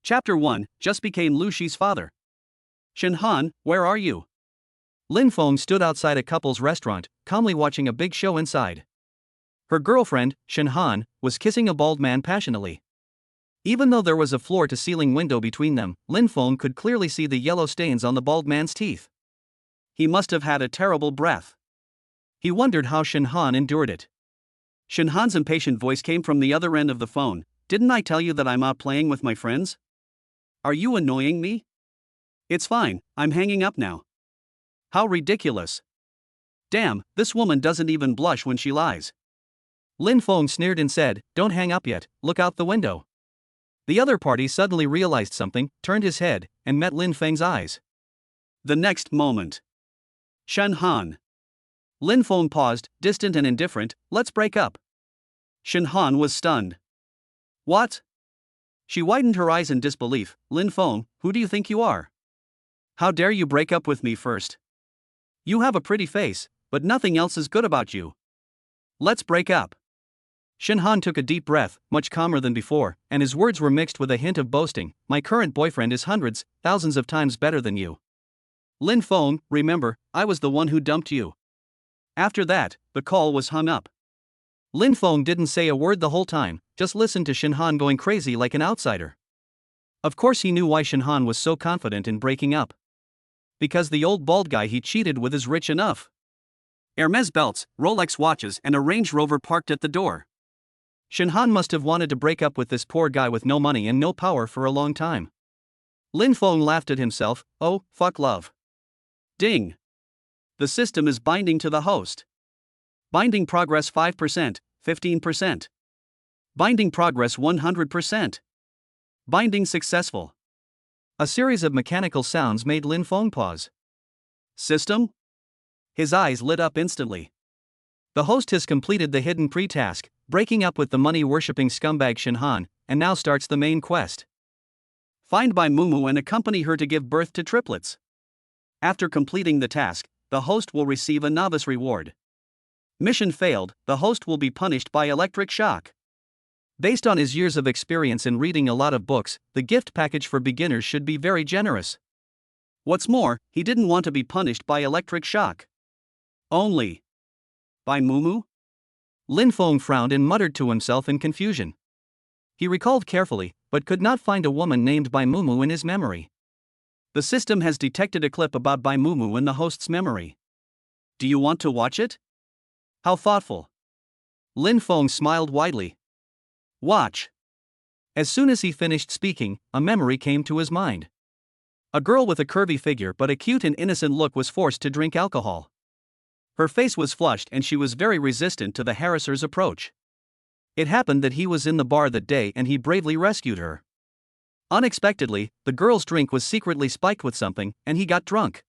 Chapter 1 just became Lu Shi's father. Shen Han, where are you? Lin Feng stood outside a couple's restaurant, calmly watching a big show inside. Her girlfriend, Shen Han, was kissing a bald man passionately. Even though there was a floor-to-ceiling window between them, Lin Feng could clearly see the yellow stains on the bald man's teeth. He must have had a terrible breath. He wondered how Shen Han endured it. Shen Han's impatient voice came from the other end of the phone. Didn't I tell you that I'm out playing with my friends? Are you annoying me? It's fine, I'm hanging up now. How ridiculous. Damn, this woman doesn't even blush when she lies. Lin Feng sneered and said, don't hang up yet, look out the window. The other party suddenly realized something, turned his head, and met Lin Feng's eyes. The next moment. Shen Han. Lin Feng paused, distant and indifferent, let's break up. Shen Han was stunned. What? She widened her eyes in disbelief. Lin Feng, who do you think you are? How dare you break up with me first? You have a pretty face, but nothing else is good about you. Let's break up. Shen Han took a deep breath, much calmer than before, and his words were mixed with a hint of boasting. My current boyfriend is hundreds, thousands of times better than you. Lin Feng, remember, I was the one who dumped you. After that, the call was hung up. Lin Feng didn't say a word the whole time, just listened to Shen Han going crazy like an outsider. Of course he knew why Shen Han was so confident in breaking up. Because the old bald guy he cheated with is rich enough. Hermes belts, Rolex watches and a Range Rover parked at the door. Shen Han must have wanted to break up with this poor guy with no money and no power for a long time. Lin Feng laughed at himself, oh, fuck love. Ding. The system is binding to the host. Binding progress 5%, 15%. Binding progress 100%. Binding successful. A series of mechanical sounds made Lin Feng pause. System? His eyes lit up instantly. The host has completed the hidden pre-task, breaking up with the money-worshipping scumbag Shen Han, and now starts the main quest. Find Bai Mumu and accompany her to give birth to triplets. After completing the task, the host will receive a novice reward. Mission failed, the host will be punished by electric shock. Based on his years of experience in reading a lot of books, the gift package for beginners should be very generous. What's more, he didn't want to be punished by electric shock. Only. By Mumu? Lin Feng frowned and muttered to himself in confusion. He recalled carefully, but could not find a woman named Bai Mumu in his memory. The system has detected a clip about Bai Mumu in the host's memory. Do you want to watch it? How thoughtful. Lin Feng smiled widely. Watch. As soon as he finished speaking, a memory came to his mind. A girl with a curvy figure but a cute and innocent look was forced to drink alcohol. Her face was flushed and she was very resistant to the harasser's approach. It happened that he was in the bar that day and he bravely rescued her. Unexpectedly, the girl's drink was secretly spiked with something, and he got drunk.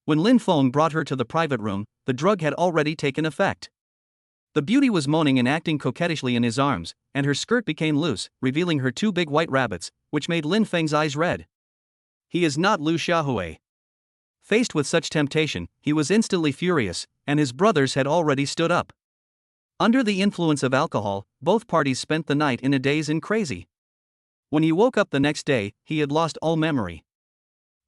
When Lin Feng brought her to the private room, the drug had already taken effect. The beauty was moaning and acting coquettishly in his arms, and her skirt became loose, revealing her two big white rabbits, which made Lin Feng's eyes red. He is not Lu Xiaohui. Faced with such temptation, he was instantly furious, and his brothers had already stood up. Under the influence of alcohol, both parties spent the night in a daze and crazy. When he woke up the next day, he had lost all memory.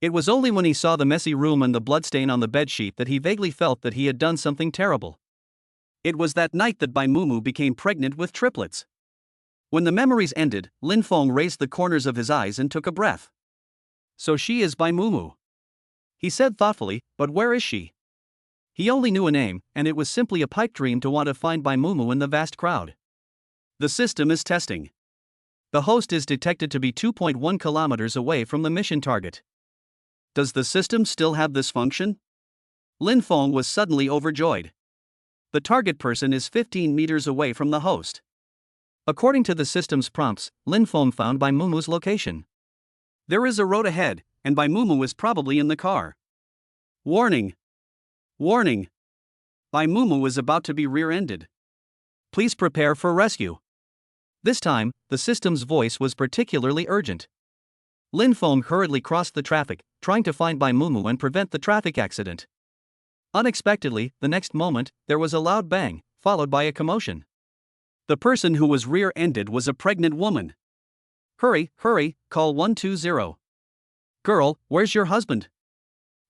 It was only when he saw the messy room and the bloodstain on the bedsheet that he vaguely felt that he had done something terrible. It was that night that Bai Mumu became pregnant with triplets. When the memories ended, Lin Feng raised the corners of his eyes and took a breath. So she is Bai Mumu. He said thoughtfully, but where is she? He only knew a name, and it was simply a pipe dream to want to find Bai Mumu in the vast crowd. The system is testing. The host is detected to be 2.1 kilometers away from the mission target. Does the system still have this function? Lin Feng was suddenly overjoyed. The target person is 15 meters away from the host. According to the system's prompts, Lin Feng found Bai Mumu's location. There is a road ahead, and Bai Mumu is probably in the car. Warning! Warning! Bai Mumu is about to be rear-ended. Please prepare for rescue. This time, the system's voice was particularly urgent. Lin Feng hurriedly crossed the traffic, trying to find Bai Mumu and prevent the traffic accident. Unexpectedly, the next moment, there was a loud bang, followed by a commotion. The person who was rear-ended was a pregnant woman. Hurry, hurry, call 120. Girl, where's your husband?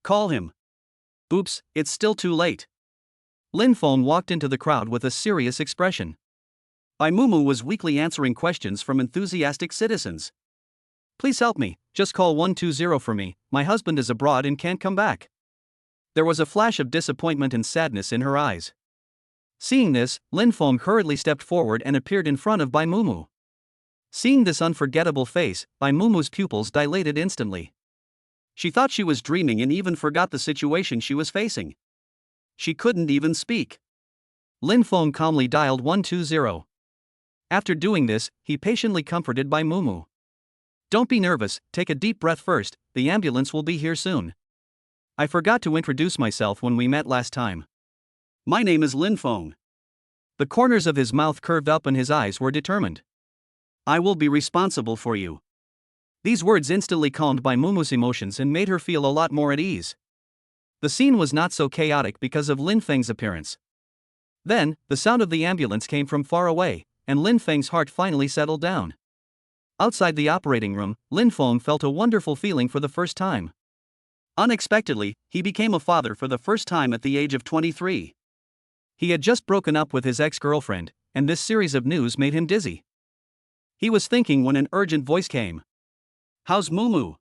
Call him. Oops, it's still too late. Lin Feng walked into the crowd with a serious expression. Bai Mumu was weakly answering questions from enthusiastic citizens. Please help me, just call 120 for me, my husband is abroad and can't come back. There was a flash of disappointment and sadness in her eyes. Seeing this, Lin Feng hurriedly stepped forward and appeared in front of Bai Mumu. Seeing this unforgettable face, Bai Mumu's pupils dilated instantly. She thought she was dreaming and even forgot the situation she was facing. She couldn't even speak. Lin Feng calmly dialed 120. After doing this, he patiently comforted Bai Mumu. Don't be nervous, take a deep breath first, the ambulance will be here soon. I forgot to introduce myself when we met last time. My name is Lin Feng. The corners of his mouth curved up and his eyes were determined. I will be responsible for you. These words instantly calmed Bai Mumu's emotions and made her feel a lot more at ease. The scene was not so chaotic because of Lin Feng's appearance. Then, the sound of the ambulance came from far away, and Lin Feng's heart finally settled down. Outside the operating room, Lin Feng felt a wonderful feeling for the first time. Unexpectedly, he became a father for the first time at the age of 23. He had just broken up with his ex-girlfriend, and this series of news made him dizzy. He was thinking when an urgent voice came. How's Mumu?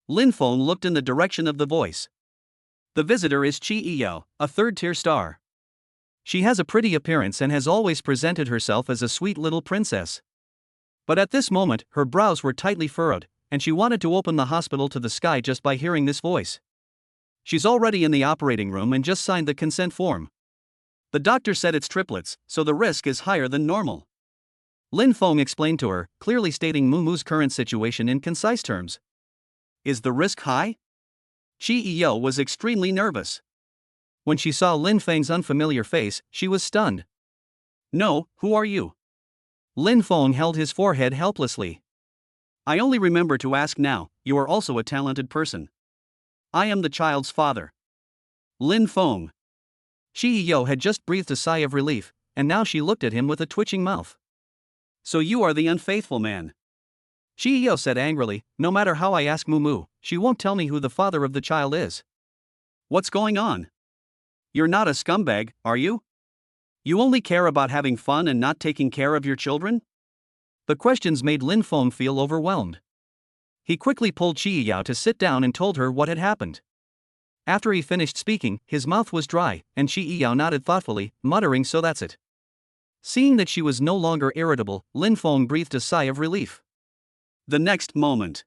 Lin Feng looked in the direction of the voice. The visitor is Chi Yiyao, a third-tier star. She has a pretty appearance and has always presented herself as a sweet little princess. But at this moment, her brows were tightly furrowed, and she wanted to open the hospital to the sky just by hearing this voice. She's already in the operating room and just signed the consent form. The doctor said it's triplets, so the risk is higher than normal. Lin Feng explained to her, clearly stating Mumu's current situation in concise terms. Is the risk high? Chi Yiyao was extremely nervous. When she saw Lin Feng's unfamiliar face, she was stunned. No, who are you? Lin Feng held his forehead helplessly. I only remember to ask now, you are also a talented person. I am the child's father. Lin Feng. Chi Yiyao had just breathed a sigh of relief, and now she looked at him with a twitching mouth. So you are the unfaithful man. Chi Yiyao said angrily, no matter how I ask Mumu, she won't tell me who the father of the child is. What's going on? You're not a scumbag, are you? You only care about having fun and not taking care of your children? The questions made Lin Feng feel overwhelmed. He quickly pulled Chi Yiyao to sit down and told her what had happened. After he finished speaking, his mouth was dry, and Chi Yiyao nodded thoughtfully, muttering, so that's it. Seeing that she was no longer irritable, Lin Feng breathed a sigh of relief. The next moment.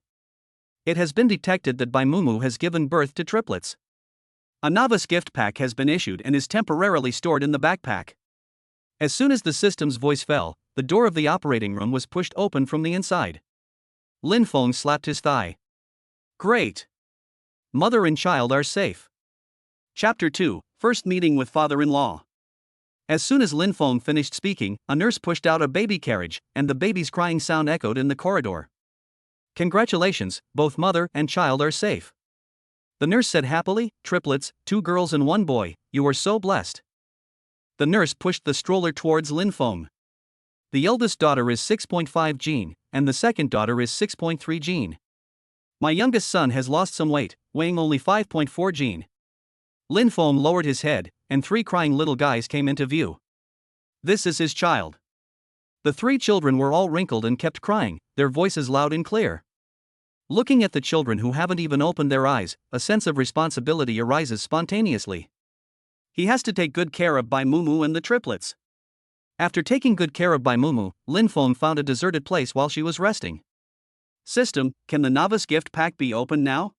It has been detected that Bai Mumu has given birth to triplets. A novice gift pack has been issued and is temporarily stored in the backpack. As soon as the system's voice fell, the door of the operating room was pushed open from the inside. Lin Feng slapped his thigh. Great! Mother and child are safe. Chapter 2, First Meeting with Father-in-Law. As soon as Lin Feng finished speaking, a nurse pushed out a baby carriage, and the baby's crying sound echoed in the corridor. Congratulations, both mother and child are safe. The nurse said happily, triplets, 2 girls and 1 boy, you are so blessed. The nurse pushed the stroller towards Lin Feng. The eldest daughter is 6.5 gene, and the second daughter is 6.3 gene. My youngest son has lost some weight, weighing only 5.4 gene. Lin Feng lowered his head, and 3 crying little guys came into view. This is his child. The 3 children were all wrinkled and kept crying, their voices loud and clear. Looking at the children who haven't even opened their eyes, a sense of responsibility arises spontaneously. He has to take good care of Bai Mumu and the triplets. After taking good care of Bai Mumu, Lin Feng found a deserted place while she was resting. System, can the novice gift pack be opened now?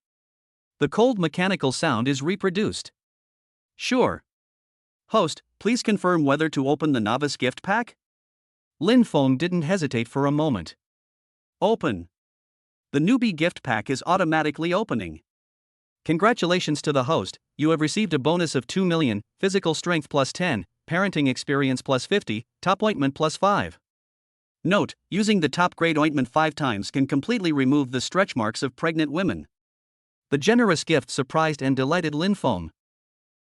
The cold mechanical sound is reproduced. Sure. Host, please confirm whether to open the novice gift pack? Lin Feng didn't hesitate for a moment. Open. The newbie gift pack is automatically opening. Congratulations to the host, you have received a bonus of 2 million, physical strength plus 10, parenting experience plus 50, top ointment plus 5. Note, using the top grade ointment 5 times can completely remove the stretch marks of pregnant women. The generous gift surprised and delighted Lin Feng.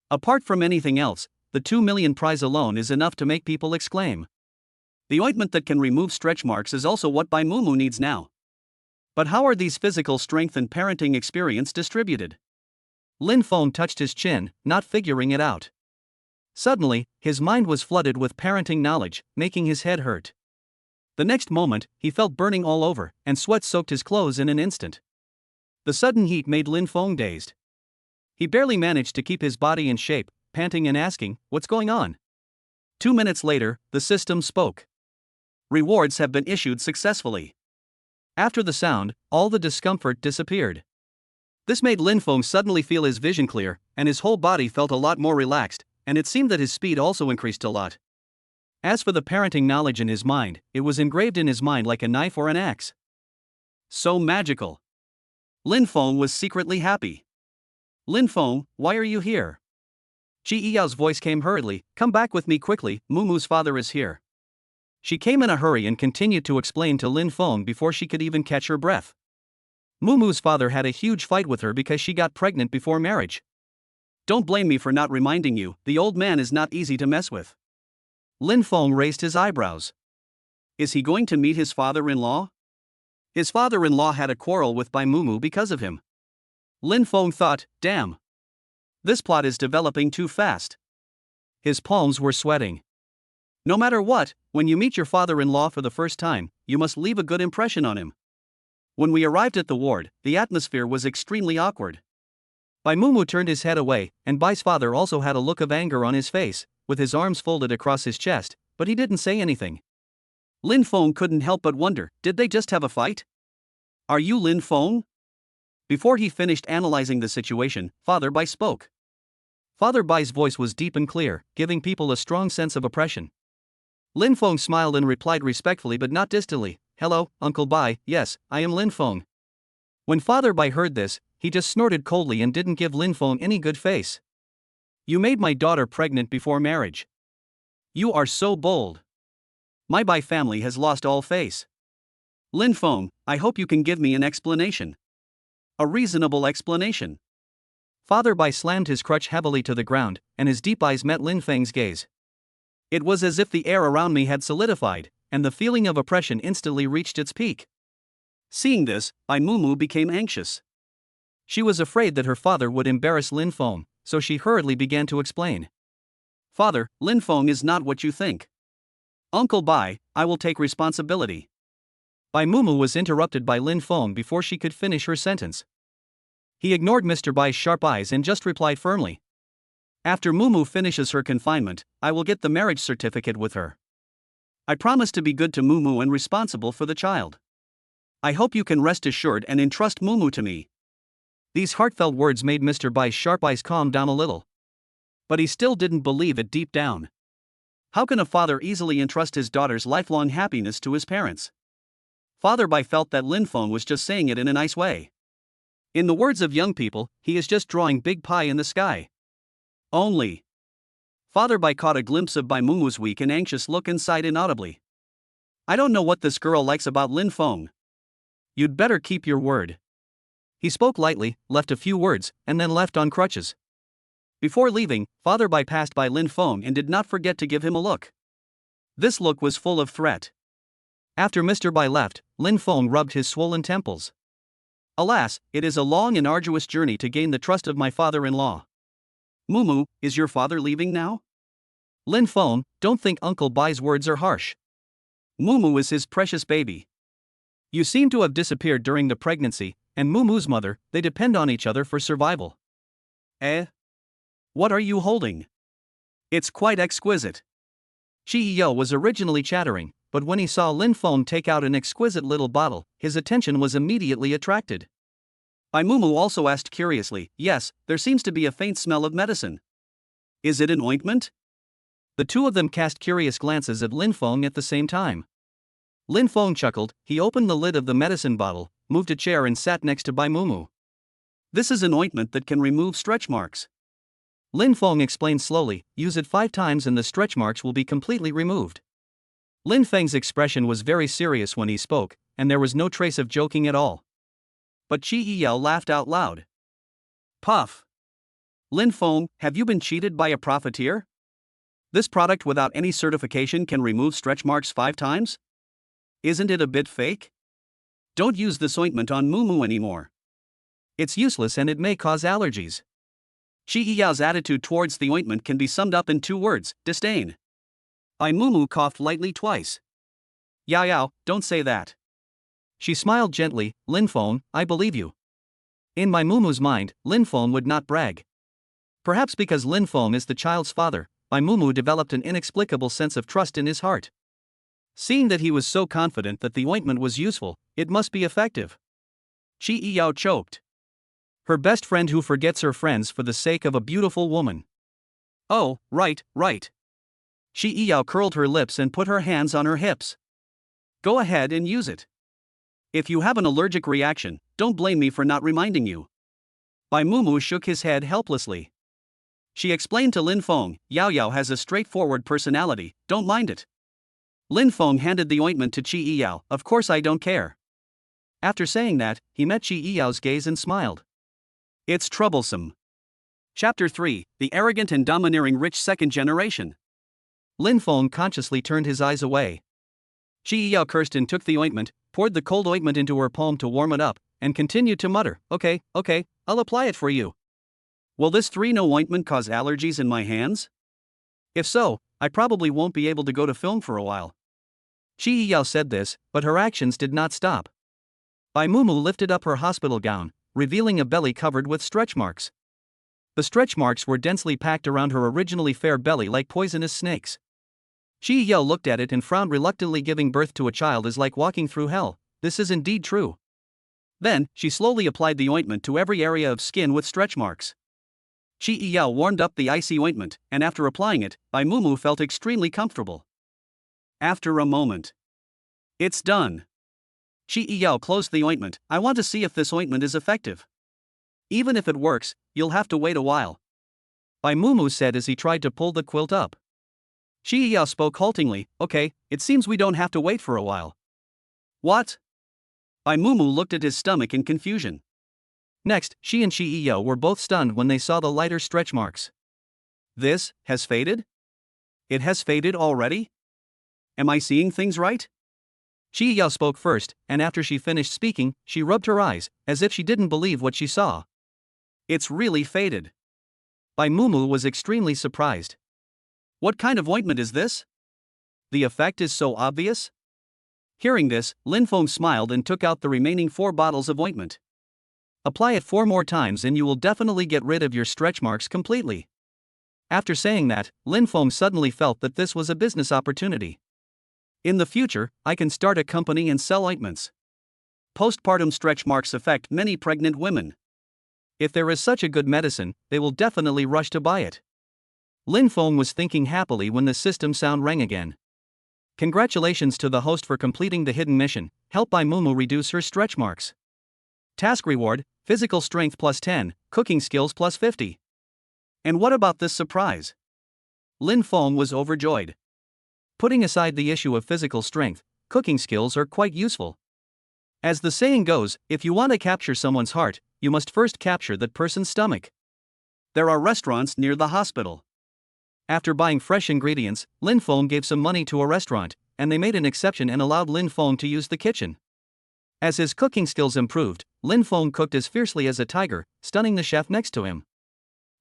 Apart from anything else, the 2 million prize alone is enough to make people exclaim. The ointment that can remove stretch marks is also what Bai Mumu needs now. But how are these physical strength and parenting experience distributed? Lin Feng touched his chin, not figuring it out. Suddenly, his mind was flooded with parenting knowledge, making his head hurt. The next moment, he felt burning all over, and sweat soaked his clothes in an instant. The sudden heat made Lin Feng dazed. He barely managed to keep his body in shape, panting and asking, "What's going on?" 2 minutes later, the system spoke. Rewards have been issued successfully. After the sound, all the discomfort disappeared. This made Lin Feng suddenly feel his vision clear, and his whole body felt a lot more relaxed, and it seemed that his speed also increased a lot. As for the parenting knowledge in his mind, it was engraved in his mind like a knife or an axe. So magical. Lin Feng was secretly happy. "Lin Feng, why are you here?" Ji Yao's voice came hurriedly. "Come back with me quickly, Mumu's father is here." She came in a hurry and continued to explain to Lin Feng before she could even catch her breath. Mumu's father had a huge fight with her because she got pregnant before marriage. "Don't blame me for not reminding you, the old man is not easy to mess with." Lin Feng raised his eyebrows. Is he going to meet his father-in-law? His father-in-law had a quarrel with Bai Mumu because of him. Lin Feng thought, damn. This plot is developing too fast. His palms were sweating. No matter what, when you meet your father-in-law for the first time, you must leave a good impression on him. When we arrived at the ward, the atmosphere was extremely awkward. Bai Mumu turned his head away, and Bai's father also had a look of anger on his face, with his arms folded across his chest, but he didn't say anything. Lin Feng couldn't help but wonder, did they just have a fight? Are you Lin Feng? Before he finished analyzing the situation, Father Bai spoke. Father Bai's voice was deep and clear, giving people a strong sense of oppression. Lin Feng smiled and replied respectfully but not distantly, "Hello, Uncle Bai, yes, I am Lin Feng." When Father Bai heard this, he just snorted coldly and didn't give Lin Feng any good face. "You made my daughter pregnant before marriage. You are so bold. My Bai family has lost all face. Lin Feng, I hope you can give me an explanation. A reasonable explanation." Father Bai slammed his crutch heavily to the ground, and his deep eyes met Lin Feng's gaze. It was as if the air around me had solidified, and the feeling of oppression instantly reached its peak. Seeing this, Bai Mumu became anxious. She was afraid that her father would embarrass Lin Feng, so she hurriedly began to explain. "Father, Lin Feng is not what you think. Uncle Bai, I will take responsibility." Bai Mumu was interrupted by Lin Feng before she could finish her sentence. He ignored Mr. Bai's sharp eyes and just replied firmly. "After Mumu finishes her confinement, I will get the marriage certificate with her. I promise to be good to Mumu and responsible for the child. I hope you can rest assured and entrust Mumu to me." These heartfelt words made Mr. Bai's sharp eyes calm down a little. But he still didn't believe it deep down. How can a father easily entrust his daughter's lifelong happiness to his parents? Father Bai felt that Lin Feng was just saying it in a nice way. In the words of young people, he is just drawing big pie in the sky. Only. Father Bai caught a glimpse of Bai Mumu's weak and anxious look and sighed inaudibly. "I don't know what this girl likes about Lin Feng. You'd better keep your word." He spoke lightly, left a few words, and then left on crutches. Before leaving, Father Bai passed by Lin Feng and did not forget to give him a look. This look was full of threat. After Mr. Bai left, Lin Feng rubbed his swollen temples. "Alas, it is a long and arduous journey to gain the trust of my father-in-law. Mumu, is your father leaving now?" "Lin Feng, don't think Uncle Bai's words are harsh. Mumu is his precious baby. You seem to have disappeared during the pregnancy, and Mumu's mother, they depend on each other for survival." "Eh? What are you holding? It's quite exquisite." Chi Yo was originally chattering, but when he saw Lin Feng take out an exquisite little bottle, his attention was immediately attracted. Bai Mumu also asked curiously, "Yes, there seems to be a faint smell of medicine. Is it an ointment?" The two of them cast curious glances at Lin Feng at the same time. Lin Feng chuckled, he opened the lid of the medicine bottle, moved a chair and sat next to Bai Mumu. "This is an ointment that can remove stretch marks." Lin Feng explained slowly, "Use it 5 times and the stretch marks will be completely removed." Lin Feng's expression was very serious when he spoke, and there was no trace of joking at all. But Chi Yao laughed out loud. "Puff! Lin Feng, have you been cheated by a profiteer? This product without any certification can remove stretch marks 5 times? Isn't it a bit fake?" Don't use this ointment on Mumu anymore. It's useless and it may cause allergies. Qi Yiyao's attitude towards the ointment can be summed up in 2 words: disdain. Mumu coughed lightly twice. Yao Yao, don't say that. She smiled gently. Lin Feng, I believe you. In my Mumu's mind, Lin Feng would not brag. Perhaps because Lin Feng is the child's father, Mumu developed an inexplicable sense of trust in his heart. Seeing that he was so confident that the ointment was useful, it must be effective. Qi Yiyao choked. Her best friend who forgets her friends for the sake of a beautiful woman. Oh, right. Qi Yiyao curled her lips and put her hands on her hips. Go ahead and use it. If you have an allergic reaction, don't blame me for not reminding you. Mumu shook his head helplessly. She explained to Lin Feng, Yao Yao has a straightforward personality, don't mind it. Lin Feng handed the ointment to Qi Yiyao. Of course I don't care. After saying that, he met Qi Yiyao's gaze and smiled. It's troublesome. Chapter 3, The Arrogant and Domineering Rich Second Generation. Lin Feng consciously turned his eyes away. Qi Yiyao cursed and took the ointment, poured the cold ointment into her palm to warm it up, and continued to mutter, Okay, I'll apply it for you. Will this 3-no ointment cause allergies in my hands? If so, I probably won't be able to go to film for a while. Qi Yiyao said this, but her actions did not stop. Mumu lifted up her hospital gown, revealing a belly covered with stretch marks. The stretch marks were densely packed around her originally fair belly like poisonous snakes. Qi Yiyao looked at it and frowned reluctantly. Giving birth to a child is like walking through hell, this is indeed true. Then, she slowly applied the ointment to every area of skin with stretch marks. Qi Yiyao warmed up the icy ointment, and after applying it, Mumu felt extremely comfortable. After a moment. It's done. Qi Yiyao closed the ointment. I want to see if this ointment is effective. Even if it works, you'll have to wait a while. Mumu said as he tried to pull the quilt up. Qi Yiyao spoke haltingly, Okay, it seems we don't have to wait for a while. What? Mumu looked at his stomach in confusion. Next, she and Qi Yiyao were both stunned when they saw the lighter stretch marks. This has faded? It has faded already? Am I seeing things right? Qi Yiyao spoke first, and after she finished speaking, she rubbed her eyes, as if she didn't believe what she saw. It's really faded. Mumu was extremely surprised. What kind of ointment is this? The effect is so obvious. Hearing this, Lin Feng smiled and took out the remaining 4 bottles of ointment. Apply it 4 more times and you will definitely get rid of your stretch marks completely. After saying that, Lin Feng suddenly felt that this was a business opportunity. In the future, I can start a company and sell ointments. Postpartum stretch marks affect many pregnant women. If there is such a good medicine, they will definitely rush to buy it. Lin Feng was thinking happily when the system sound rang again. Congratulations to the host for completing the hidden mission, help Mumu reduce her stretch marks. Task reward, physical strength plus 10, cooking skills plus 50. And what about this surprise? Lin Feng was overjoyed. Putting aside the issue of physical strength, cooking skills are quite useful. As the saying goes, if you want to capture someone's heart, you must first capture that person's stomach. There are restaurants near the hospital. After buying fresh ingredients, Lin Feng gave some money to a restaurant, and they made an exception and allowed Lin Feng to use the kitchen. As his cooking skills improved, Lin Feng cooked as fiercely as a tiger, stunning the chef next to him.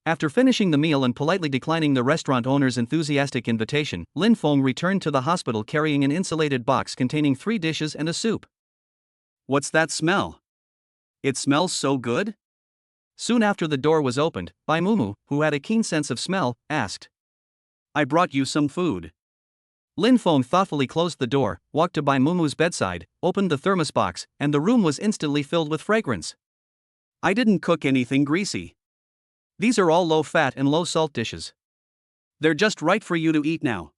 After finishing the meal and politely declining the restaurant owner's enthusiastic invitation, Lin Feng returned to the hospital carrying an insulated box containing 3 dishes and a soup. What's that smell? It smells so good? Soon after the door was opened, Mumu, who had a keen sense of smell, asked. I brought you some food. Lin Feng thoughtfully closed the door, walked to Mumu's bedside, opened the thermos box, and the room was instantly filled with fragrance. I didn't cook anything greasy. These are all low-fat and low-salt dishes. They're just right for you to eat now.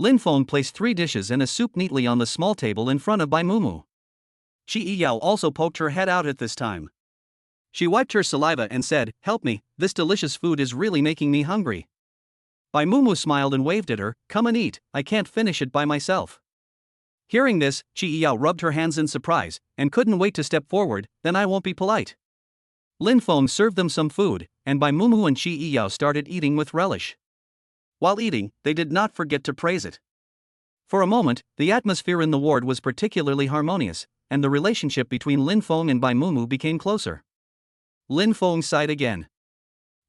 Lin Feng placed 3 dishes and a soup neatly on the small table in front of Mumu. Qi Yiyao also poked her head out at this time. She wiped her saliva and said, Help me, this delicious food is really making me hungry. Mumu smiled and waved at her, Come and eat, I can't finish it by myself. Hearing this, Qi Yiyao rubbed her hands in surprise, and couldn't wait to step forward, Then I won't be polite. Lin Feng served them some food, and Mumu and Qi Yiyao started eating with relish. While eating, they did not forget to praise it. For a moment, the atmosphere in the ward was particularly harmonious, and the relationship between Lin Feng and Bai Mumu became closer. Lin Feng sighed again.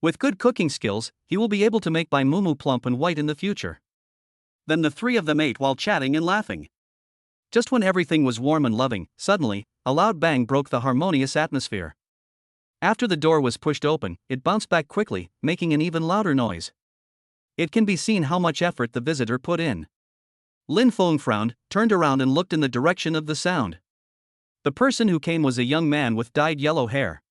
With good cooking skills, he will be able to make Bai Mumu plump and white in the future. Then the three of them ate while chatting and laughing. Just when everything was warm and loving, suddenly, a loud bang broke the harmonious atmosphere. After the door was pushed open, it bounced back quickly, making an even louder noise. It can be seen how much effort the visitor put in. Lin Feng frowned, turned around and looked in the direction of the sound. The person who came was a young man with dyed yellow hair.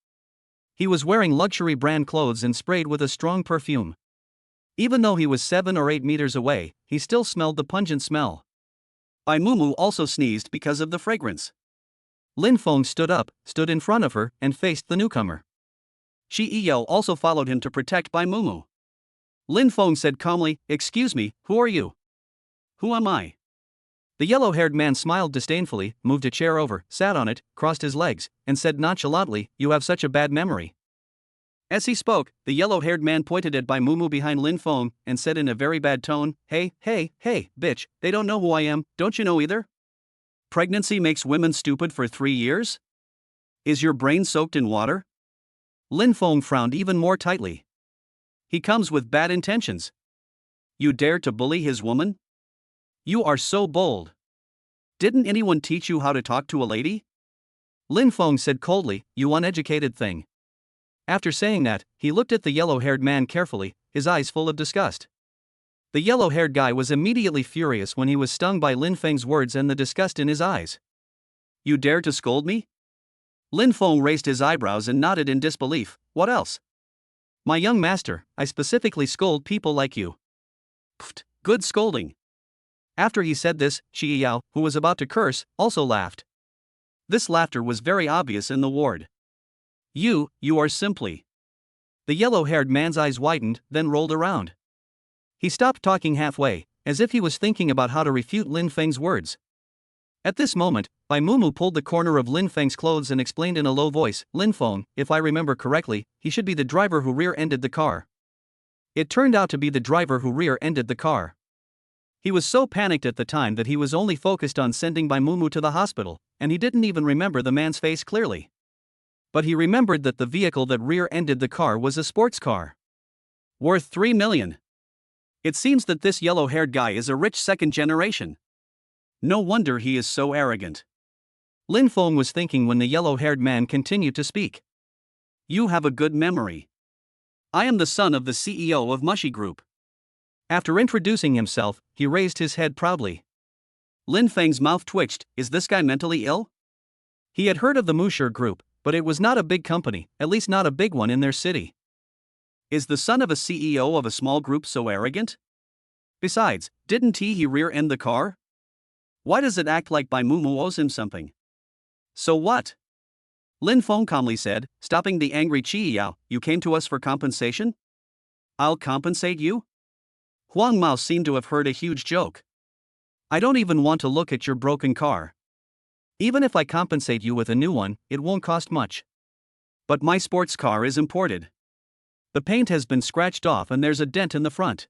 He was wearing luxury brand clothes and sprayed with a strong perfume. Even though he was 7 or 8 meters away, he still smelled the pungent smell. Bai Mumu also sneezed because of the fragrance. Lin Feng stood up, stood in front of her, and faced the newcomer. Shi Yao also followed him to protect Bai Mumu. Lin Feng said calmly, "Excuse me, who are you?" "Who am I?" The yellow-haired man smiled disdainfully, moved a chair over, sat on it, crossed his legs, and said nonchalantly, "You have such a bad memory." As he spoke, the yellow-haired man pointed at Bai Mumu behind Lin Feng and said in a very bad tone, hey, bitch, they don't know who I am, don't you know either? Pregnancy makes women stupid for 3 years? Is your brain soaked in water? Lin Feng frowned even more tightly. He comes with bad intentions. You dare to bully his woman? You are so bold. Didn't anyone teach you how to talk to a lady? Lin Feng said coldly, "You uneducated thing." After saying that, he looked at the yellow-haired man carefully, his eyes full of disgust. The yellow-haired guy was immediately furious when he was stung by Lin Feng's words and the disgust in his eyes. You dare to scold me? Lin Feng raised his eyebrows and nodded in disbelief. What else? My young master, I specifically scold people like you. Pfft, good scolding. After he said this, Shi Yao, who was about to curse, also laughed. This laughter was very obvious in the ward. You are simply. The yellow-haired man's eyes widened, then rolled around. He stopped talking halfway, as if he was thinking about how to refute Lin Feng's words. At this moment, Bai Mumu pulled the corner of Lin Feng's clothes and explained in a low voice, Lin Feng, if I remember correctly, he should be the driver who rear-ended the car. It turned out to be the driver who rear-ended the car. He was so panicked at the time that he was only focused on sending Bai Mumu to the hospital, and he didn't even remember the man's face clearly. But he remembered that the vehicle that rear-ended the car was a sports car. Worth 3 million. It seems that this yellow-haired guy is a rich second generation. No wonder he is so arrogant. Lin Feng was thinking when the yellow-haired man continued to speak. You have a good memory. I am the son of the CEO of Mushy Group. After introducing himself, he raised his head proudly. Lin Feng's mouth twitched. Is this guy mentally ill? He had heard of the Musher Group, but it was not a big company, at least not a big one in their city. Is the son of a CEO of a small group so arrogant? Besides, didn't he rear-end the car? Why does it act like Bai Mumu owes him something? So what? Lin Feng calmly said, stopping the angry Qi Yao, you came to us for compensation? I'll compensate you? Huang Mao seemed to have heard a huge joke. I don't even want to look at your broken car. Even if I compensate you with a new one, it won't cost much. But my sports car is imported. The paint has been scratched off and there's a dent in the front.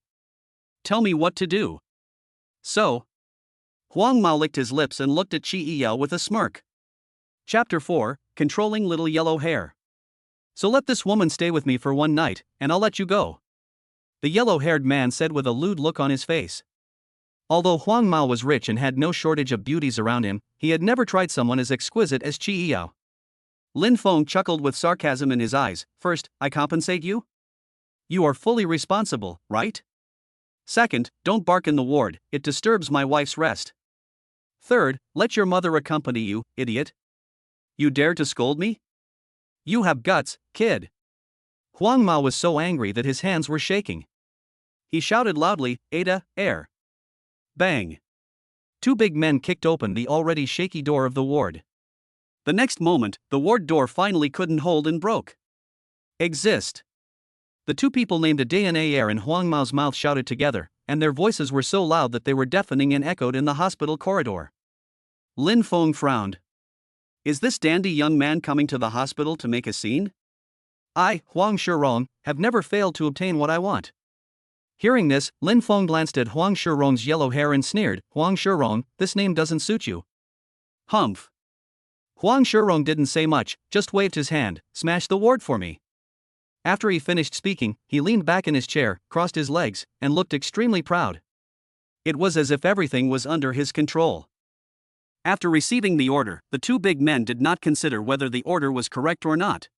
Tell me what to do. So? Huang Mao licked his lips and looked at Qi Yao with a smirk. Chapter 4, Controlling Little Yellow Hair. So let this woman stay with me for one night, and I'll let you go. The yellow-haired man said with a lewd look on his face. Although Huang Mao was rich and had no shortage of beauties around him, he had never tried someone as exquisite as Qi Yao. Lin Feng chuckled with sarcasm in his eyes. First, I compensate you? You are fully responsible, right? Second, don't bark in the ward, it disturbs my wife's rest. Third, let your mother accompany you, idiot. You dare to scold me? You have guts, kid. Huang Mao was so angry that his hands were shaking. He shouted loudly, Ada, air. Bang. 2 big men kicked open the already shaky door of the ward. The next moment, the ward door finally couldn't hold and broke. Exist. The 2 people named Ada and Air in Huang Mao's mouth shouted together, and their voices were so loud that they were deafening and echoed in the hospital corridor. Lin Feng frowned. Is this dandy young man coming to the hospital to make a scene? I, Huang Shirong, have never failed to obtain what I want. Hearing this, Lin Feng glanced at Huang Shirong's yellow hair and sneered, Huang Shirong, this name doesn't suit you. Humph. Huang Shirong didn't say much, just waved his hand, smash the ward for me. After he finished speaking, he leaned back in his chair, crossed his legs, and looked extremely proud. It was as if everything was under his control. After receiving the order, the two big men did not consider whether the order was correct or not.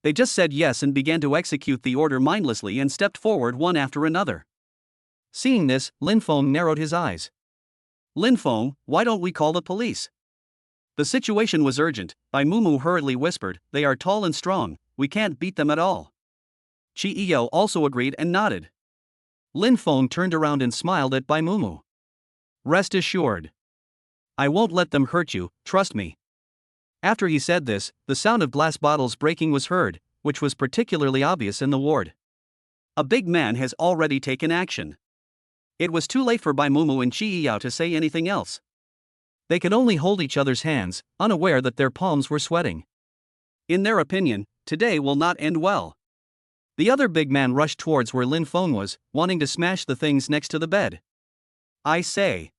They just said yes and began to execute the order mindlessly and stepped forward one after another. Seeing this, Lin Feng narrowed his eyes. Lin Feng, why don't we call the police? The situation was urgent. Bai Mumu hurriedly whispered, they are tall and strong, we can't beat them at all. Chi Iyo also agreed and nodded. Lin Feng turned around and smiled at Bai Mumu. Rest assured. I won't let them hurt you, trust me. After he said this, the sound of glass bottles breaking was heard, which was particularly obvious in the ward. A big man has already taken action. It was too late for Bai Mumu and Chi Iyo to say anything else. They could only hold each other's hands, unaware that their palms were sweating. In their opinion, today will not end well. The other big man rushed towards where Lin Feng was, wanting to smash the things next to the bed. I say.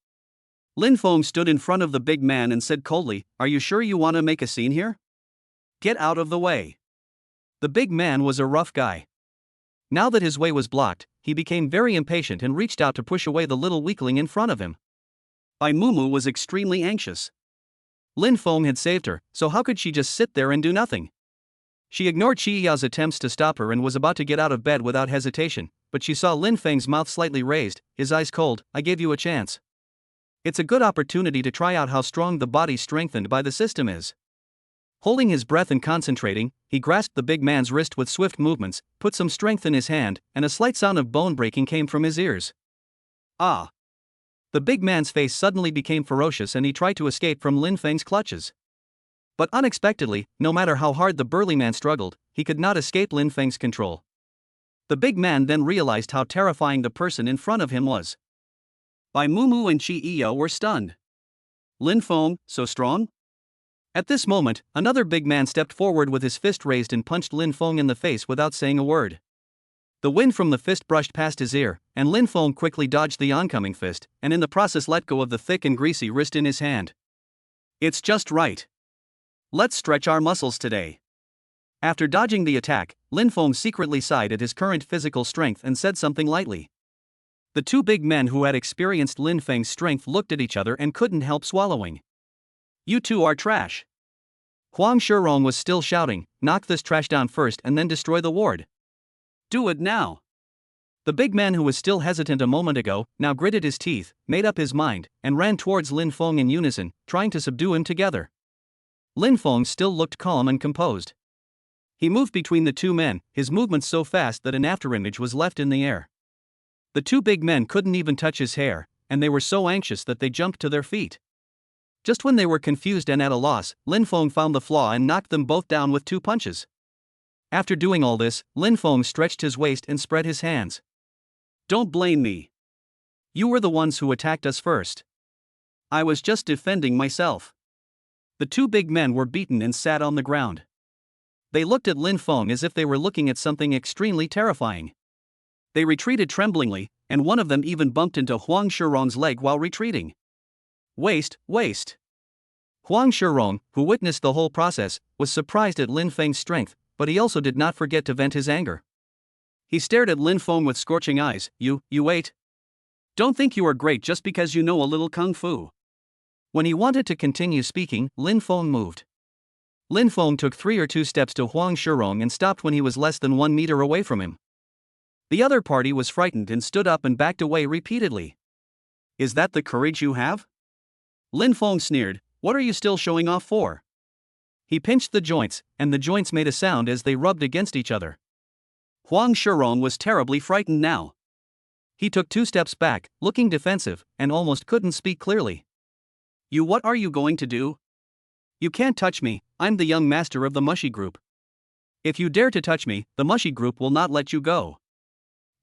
Lin Feng stood in front of the big man and said coldly, are you sure you want to make a scene here? Get out of the way. The big man was a rough guy. Now that his way was blocked, he became very impatient and reached out to push away the little weakling in front of him. Bai Mumu was extremely anxious. Lin Feng had saved her, so how could she just sit there and do nothing? She ignored Chi Iyo's attempts to stop her and was about to get out of bed without hesitation, but she saw Lin Feng's mouth slightly raised, his eyes cold. I gave you a chance. It's a good opportunity to try out how strong the body strengthened by the system is. Holding his breath and concentrating, he grasped the big man's wrist with swift movements, put some strength in his hand, and a slight sound of bone breaking came from his ears. Ah! The big man's face suddenly became ferocious and he tried to escape from Lin Feng's clutches. But unexpectedly, no matter how hard the burly man struggled, he could not escape Lin Feng's control. The big man then realized how terrifying the person in front of him was. Bai Mumu and Chi Iyo were stunned. Lin Feng, so strong? At this moment, another big man stepped forward with his fist raised and punched Lin Feng in the face without saying a word. The wind from the fist brushed past his ear, and Lin Feng quickly dodged the oncoming fist, and in the process let go of the thick and greasy wrist in his hand. It's just right. Let's stretch our muscles today. After dodging the attack, Lin Feng secretly sighed at his current physical strength and said something lightly. The two big men who had experienced Lin Feng's strength looked at each other and couldn't help swallowing. You two are trash. Huang Shirong was still shouting, knock this trash down first and then destroy the ward. Do it now. The big man who was still hesitant a moment ago, now gritted his teeth, made up his mind, and ran towards Lin Feng in unison, trying to subdue him together. Lin Feng still looked calm and composed. He moved between the two men, his movements so fast that an afterimage was left in the air. The two big men couldn't even touch his hair, and they were so anxious that they jumped to their feet. Just when they were confused and at a loss, Lin Feng found the flaw and knocked them both down with 2 punches. After doing all this, Lin Feng stretched his waist and spread his hands. Don't blame me. You were the ones who attacked us first. I was just defending myself. The two big men were beaten and sat on the ground. They looked at Lin Feng as if they were looking at something extremely terrifying. They retreated tremblingly, and one of them even bumped into Huang Shirong's leg while retreating. Waste. Huang Shirong, who witnessed the whole process, was surprised at Lin Feng's strength, but he also did not forget to vent his anger. He stared at Lin Feng with scorching eyes. You ate? Don't think you are great just because you know a little kung fu. When he wanted to continue speaking, Lin Feng moved. Lin Feng took 3 or 2 steps to Huang Shirong and stopped when he was less than 1 meter away from him. The other party was frightened and stood up and backed away repeatedly. Is that the courage you have? Lin Feng sneered. What are you still showing off for? He pinched the joints, and the joints made a sound as they rubbed against each other. Huang Shirong was terribly frightened now. He took 2 steps back, looking defensive, and almost couldn't speak clearly. What are you going to do? You can't touch me, I'm the young master of the Mushy Group. If you dare to touch me, the Mushy Group will not let you go.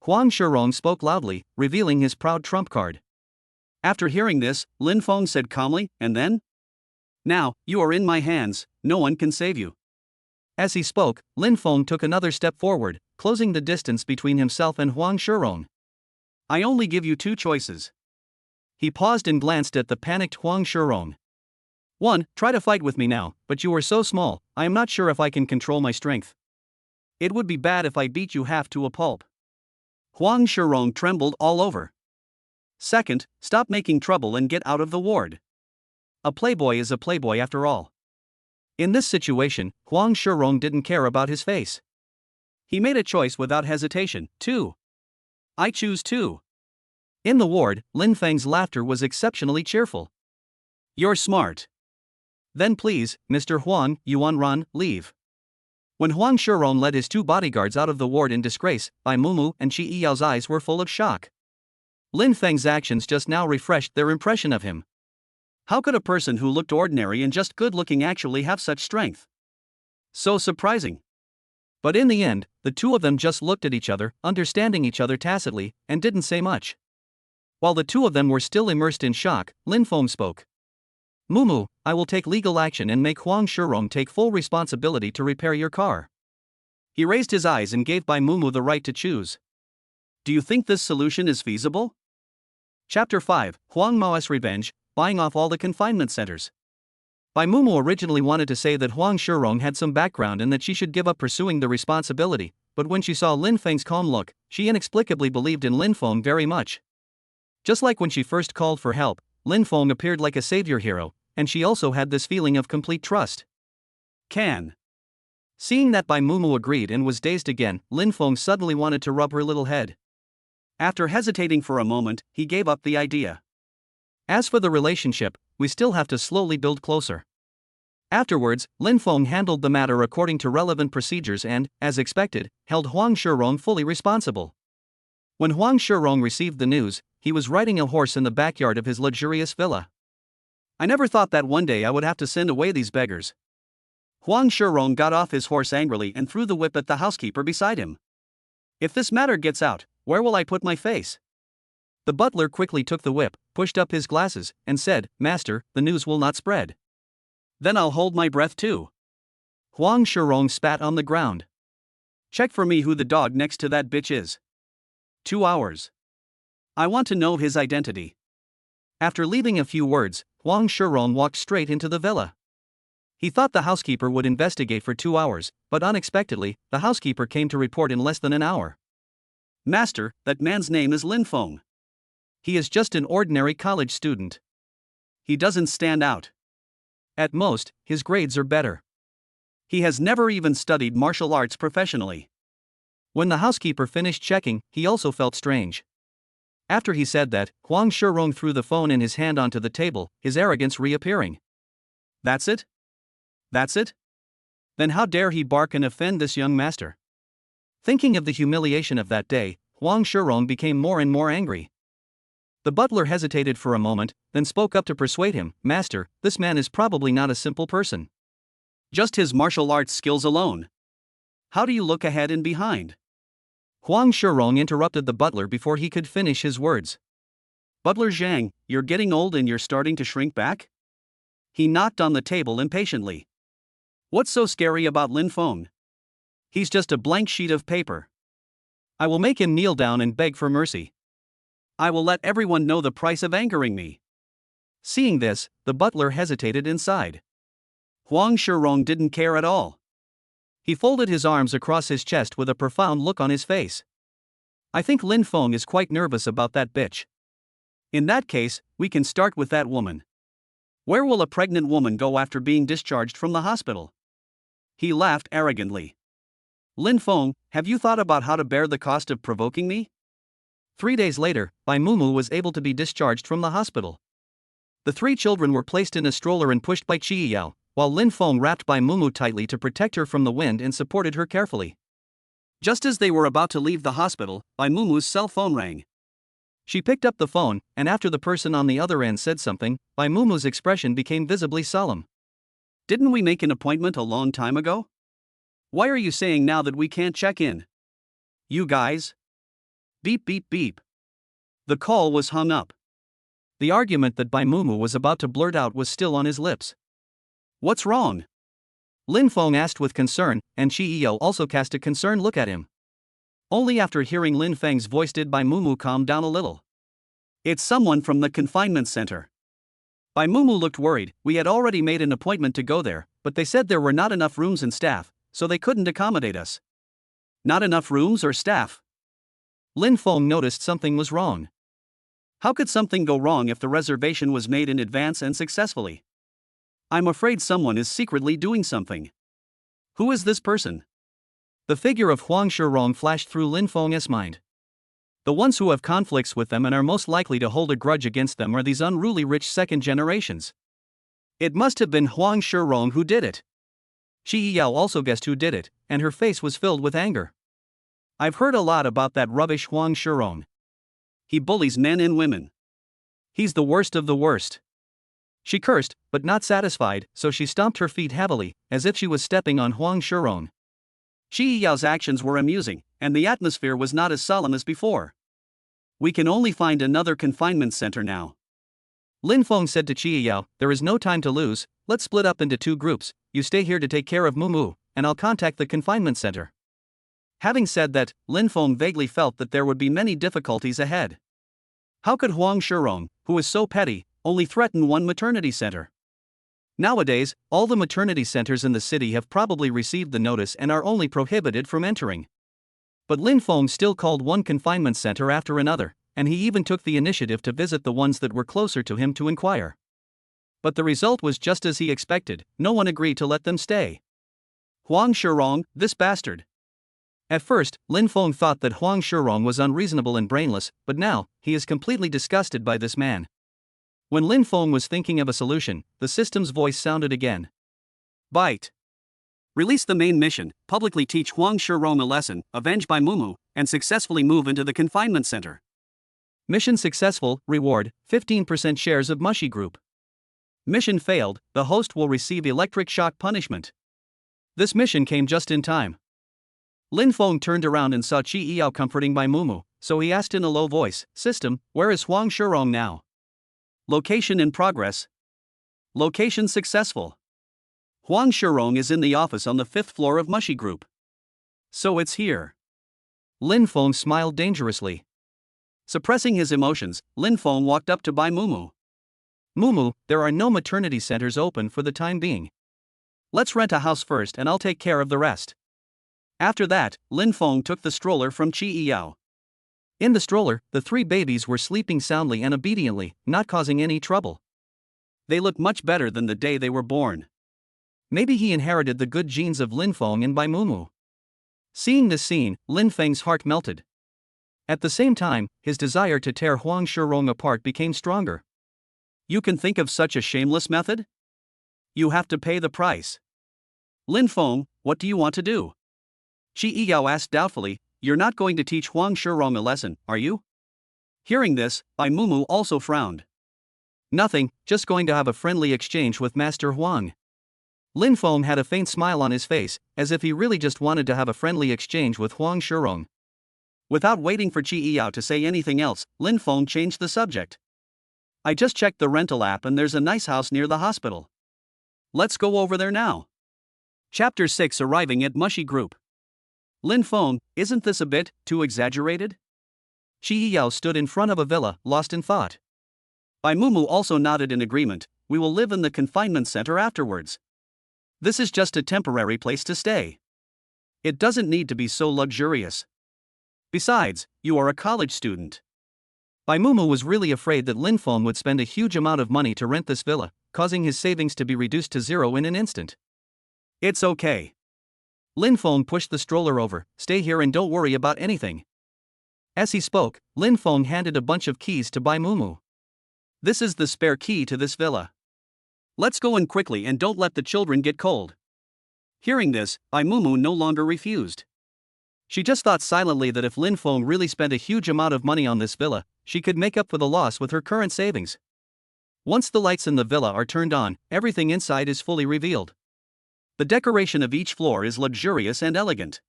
Huang Shirong spoke loudly, revealing his proud trump card. After hearing this, Lin Feng said calmly, and then? Now, you are in my hands, no one can save you. As he spoke, Lin Feng took another step forward, closing the distance between himself and Huang Shirong. I only give you 2 choices. He paused and glanced at the panicked Huang Shirong. 1. Try to fight with me now, but you are so small, I am not sure if I can control my strength. It would be bad if I beat you half to a pulp. Huang Shirong trembled all over. 2nd, stop making trouble and get out of the ward. A playboy is a playboy after all. In this situation, Huang Shirong didn't care about his face. He made a choice without hesitation. 2. I choose 2. In the ward, Lin Feng's laughter was exceptionally cheerful. You're smart. Then please, Mr. Huang, Yuan Ran, leave. When Huang Shirong led his 2 bodyguards out of the ward in disgrace, Bai Mumu and Qi Yiyao's eyes were full of shock. Lin Feng's actions just now refreshed their impression of him. How could a person who looked ordinary and just good-looking actually have such strength? So surprising. But in the end, the 2 of them just looked at each other, understanding each other tacitly, and didn't say much. While the 2 of them were still immersed in shock, Lin Feng spoke. Mumu, I will take legal action and make Huang Shirong take full responsibility to repair your car. He raised his eyes and gave Bai Mumu the right to choose. Do you think this solution is feasible? Chapter 5, Huang Mao's Revenge, buying off all the confinement centers. Bai Mumu originally wanted to say that Huang Shirong had some background and that she should give up pursuing the responsibility, but when she saw Lin Feng's calm look, she inexplicably believed in Lin Feng very much. Just like when she first called for help, Lin Feng appeared like a savior hero, and she also had this feeling of complete trust. Seeing that Bai Mumu agreed and was dazed again, Lin Feng suddenly wanted to rub her little head. After hesitating for a moment, he gave up the idea. As for the relationship, we still have to slowly build closer. Afterwards, Lin Feng handled the matter according to relevant procedures and, as expected, held Huang Shirong fully responsible. When Huang Shirong received the news, he was riding a horse in the backyard of his luxurious villa. I never thought that one day I would have to send away these beggars. Huang Shirong got off his horse angrily and threw the whip at the housekeeper beside him. If this matter gets out, where will I put my face? The butler quickly took the whip, pushed up his glasses, and said, Master, the news will not spread. Then I'll hold my breath too. Huang Shirong spat on the ground. Check for me who the dog next to that bitch is. 2 hours. I want to know his identity. After leaving a few words, Huang Shirong walked straight into the villa. He thought the housekeeper would investigate for 2 hours, but unexpectedly, the housekeeper came to report in less than an hour. Master, that man's name is Lin Feng. He is just an ordinary college student. He doesn't stand out. At most, his grades are better. He has never even studied martial arts professionally. When the housekeeper finished checking, he also felt strange. After he said that, Huang Shirong threw the phone in his hand onto the table, his arrogance reappearing. That's it? That's it? Then how dare he bark and offend this young master? Thinking of the humiliation of that day, Huang Shirong became more and more angry. The butler hesitated for a moment, then spoke up to persuade him, Master, this man is probably not a simple person. Just his martial arts skills alone. How do you look ahead and behind? Huang Shirong interrupted the butler before he could finish his words. Butler Zhang, you're getting old and you're starting to shrink back? He knocked on the table impatiently. What's so scary about Lin Feng? He's just a blank sheet of paper. I will make him kneel down and beg for mercy. I will let everyone know the price of angering me. Seeing this, the butler hesitated inside. Huang Shirong didn't care at all. He folded his arms across his chest with a profound look on his face. I think Lin Feng is quite nervous about that bitch. In that case, we can start with that woman. Where will a pregnant woman go after being discharged from the hospital? He laughed arrogantly. Lin Feng, have you thought about how to bear the cost of provoking me? 3 days later, Bai Mumu was able to be discharged from the hospital. The 3 children were placed in a stroller and pushed by Qi Yiyao, while Lin Feng wrapped Bai Mumu tightly to protect her from the wind and supported her carefully. Just as they were about to leave the hospital, Bai Mumu's cell phone rang. She picked up the phone, and after the person on the other end said something, Bai Mumu's expression became visibly solemn. Didn't we make an appointment a long time ago? Why are you saying now that we can't check in? You guys? Beep beep beep. The call was hung up. The argument that Bai Mumu was about to blurt out was still on his lips. What's wrong? Lin Feng asked with concern, and Qi Yiyao also cast a concerned look at him. Only after hearing Lin Feng's voice did Bai Mumu calm down a little. It's someone from the confinement center. Bai Mumu looked worried. We had already made an appointment to go there, but they said there were not enough rooms and staff, so they couldn't accommodate us. Not enough rooms or staff? Lin Feng noticed something was wrong. How could something go wrong if the reservation was made in advance and successfully? I'm afraid someone is secretly doing something. Who is this person? The figure of Huang Shirong flashed through Lin Feng's mind. The ones who have conflicts with them and are most likely to hold a grudge against them are these unruly rich second generations. It must have been Huang Shirong who did it. Qi Yao also guessed who did it, and her face was filled with anger. I've heard a lot about that rubbish Huang Shirong. He bullies men and women. He's the worst of the worst. She cursed, but not satisfied, so she stomped her feet heavily, as if she was stepping on Huang Shirong. Qi Yao's actions were amusing, and the atmosphere was not as solemn as before. We can only find another confinement center now. Lin Feng said to Qi Yao, there is no time to lose, let's split up into 2 groups, you stay here to take care of Mumu, and I'll contact the confinement center. Having said that, Lin Feng vaguely felt that there would be many difficulties ahead. How could Huang Shirong, who is so petty, only threaten one maternity center? Nowadays, all the maternity centers in the city have probably received the notice and are only prohibited from entering. But Lin Feng still called one confinement center after another, and he even took the initiative to visit the ones that were closer to him to inquire. But the result was just as he expected, no one agreed to let them stay. Huang Shirong, this bastard. At first, Lin Feng thought that Huang Shirong was unreasonable and brainless, but now, he is completely disgusted by this man. When Lin Feng was thinking of a solution, the system's voice sounded again. Bite. Release the main mission, publicly teach Huang Shirong a lesson, avenge Bai Mumu, and successfully move into the confinement center. Mission successful, reward, 15% shares of Mushy Group. Mission failed, the host will receive electric shock punishment. This mission came just in time. Lin Feng turned around and saw Qi Yao comforting Bai Mumu, so he asked in a low voice, System, where is Huang Shirong now? Location in progress. Location successful. Huang Shirong is in the office on the 5th floor of Mushy Group. So it's here. Lin Feng smiled dangerously. Suppressing his emotions, Lin Feng walked up to Bai Mumu. Mumu, there are no maternity centers open for the time being. Let's rent a house first and I'll take care of the rest. After that, Lin Feng took the stroller from Qi Yao. In the stroller, the 3 babies were sleeping soundly and obediently, not causing any trouble. They looked much better than the day they were born. Maybe he inherited the good genes of Lin Feng and Bai Mumu. Seeing this scene, Lin Feng's heart melted. At the same time, his desire to tear Huang Shirong apart became stronger. You can think of such a shameless method? You have to pay the price. Lin Feng, what do you want to do? Qi Yao asked doubtfully, you're not going to teach Huang Shirong a lesson, are you? Hearing this, Bai Mumu also frowned. Nothing, just going to have a friendly exchange with Master Huang. Lin Feng had a faint smile on his face, as if he really just wanted to have a friendly exchange with Huang Shirong. Without waiting for Qi Yao to say anything else, Lin Feng changed the subject. I just checked the rental app and there's a nice house near the hospital. Let's go over there now. Chapter 6 Arriving at Mushy Group. Lin Feng, isn't this a bit too exaggerated? Qi Yao stood in front of a villa, lost in thought. Bai Mumu also nodded in agreement, we will live in the confinement center afterwards. This is just a temporary place to stay. It doesn't need to be so luxurious. Besides, you are a college student. Bai Mumu was really afraid that Lin Feng would spend a huge amount of money to rent this villa, causing his savings to be reduced to zero in an instant. It's okay. Lin Feng pushed the stroller over, stay here and don't worry about anything. As he spoke, Lin Feng handed a bunch of keys to Bai Mumu. This is the spare key to this villa. Let's go in quickly and don't let the children get cold. Hearing this, Bai Mumu no longer refused. She just thought silently that if Lin Feng really spent a huge amount of money on this villa, she could make up for the loss with her current savings. Once the lights in the villa are turned on, everything inside is fully revealed. The decoration of each floor is luxurious and elegant.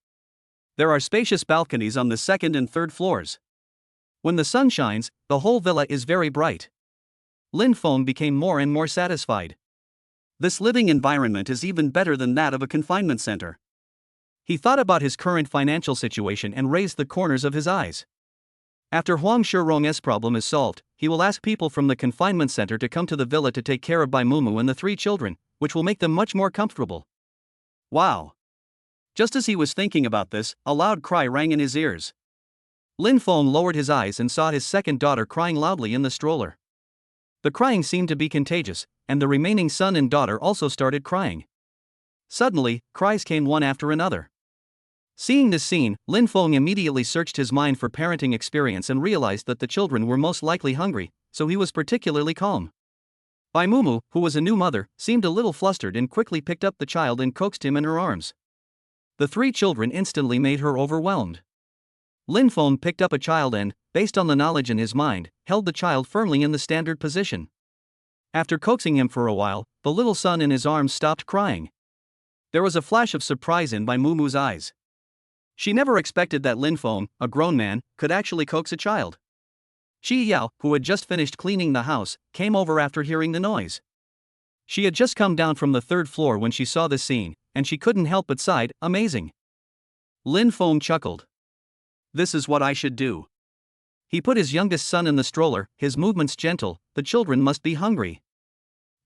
There are spacious balconies on the 2nd and 3rd floors. When the sun shines, the whole villa is very bright. Lin Feng became more and more satisfied. This living environment is even better than that of a confinement center. He thought about his current financial situation and raised the corners of his eyes. After Huang Shirong's problem is solved, he will ask people from the confinement center to come to the villa to take care of Bai Mumu and the 3 children, which will make them much more comfortable. Wow! Just as he was thinking about this, a loud cry rang in his ears. Lin Feng lowered his eyes and saw his second daughter crying loudly in the stroller. The crying seemed to be contagious, and the remaining son and daughter also started crying. Suddenly, cries came one after another. Seeing this scene, Lin Feng immediately searched his mind for parenting experience and realized that the children were most likely hungry, so he was particularly calm. Bai Mumu, who was a new mother, seemed a little flustered and quickly picked up the child and coaxed him in her arms. The 3 children instantly made her overwhelmed. Lin Feng picked up a child and, based on the knowledge in his mind, held the child firmly in the standard position. After coaxing him for a while, the little son in his arms stopped crying. There was a flash of surprise in Bai Mumu's eyes. She never expected that Lin Feng, a grown man, could actually coax a child. Shi Yao, who had just finished cleaning the house, came over after hearing the noise. She had just come down from the 3rd floor when she saw this scene, and she couldn't help but sigh, amazing. Lin Feng chuckled. This is what I should do. He put his youngest son in the stroller, his movements gentle, the children must be hungry.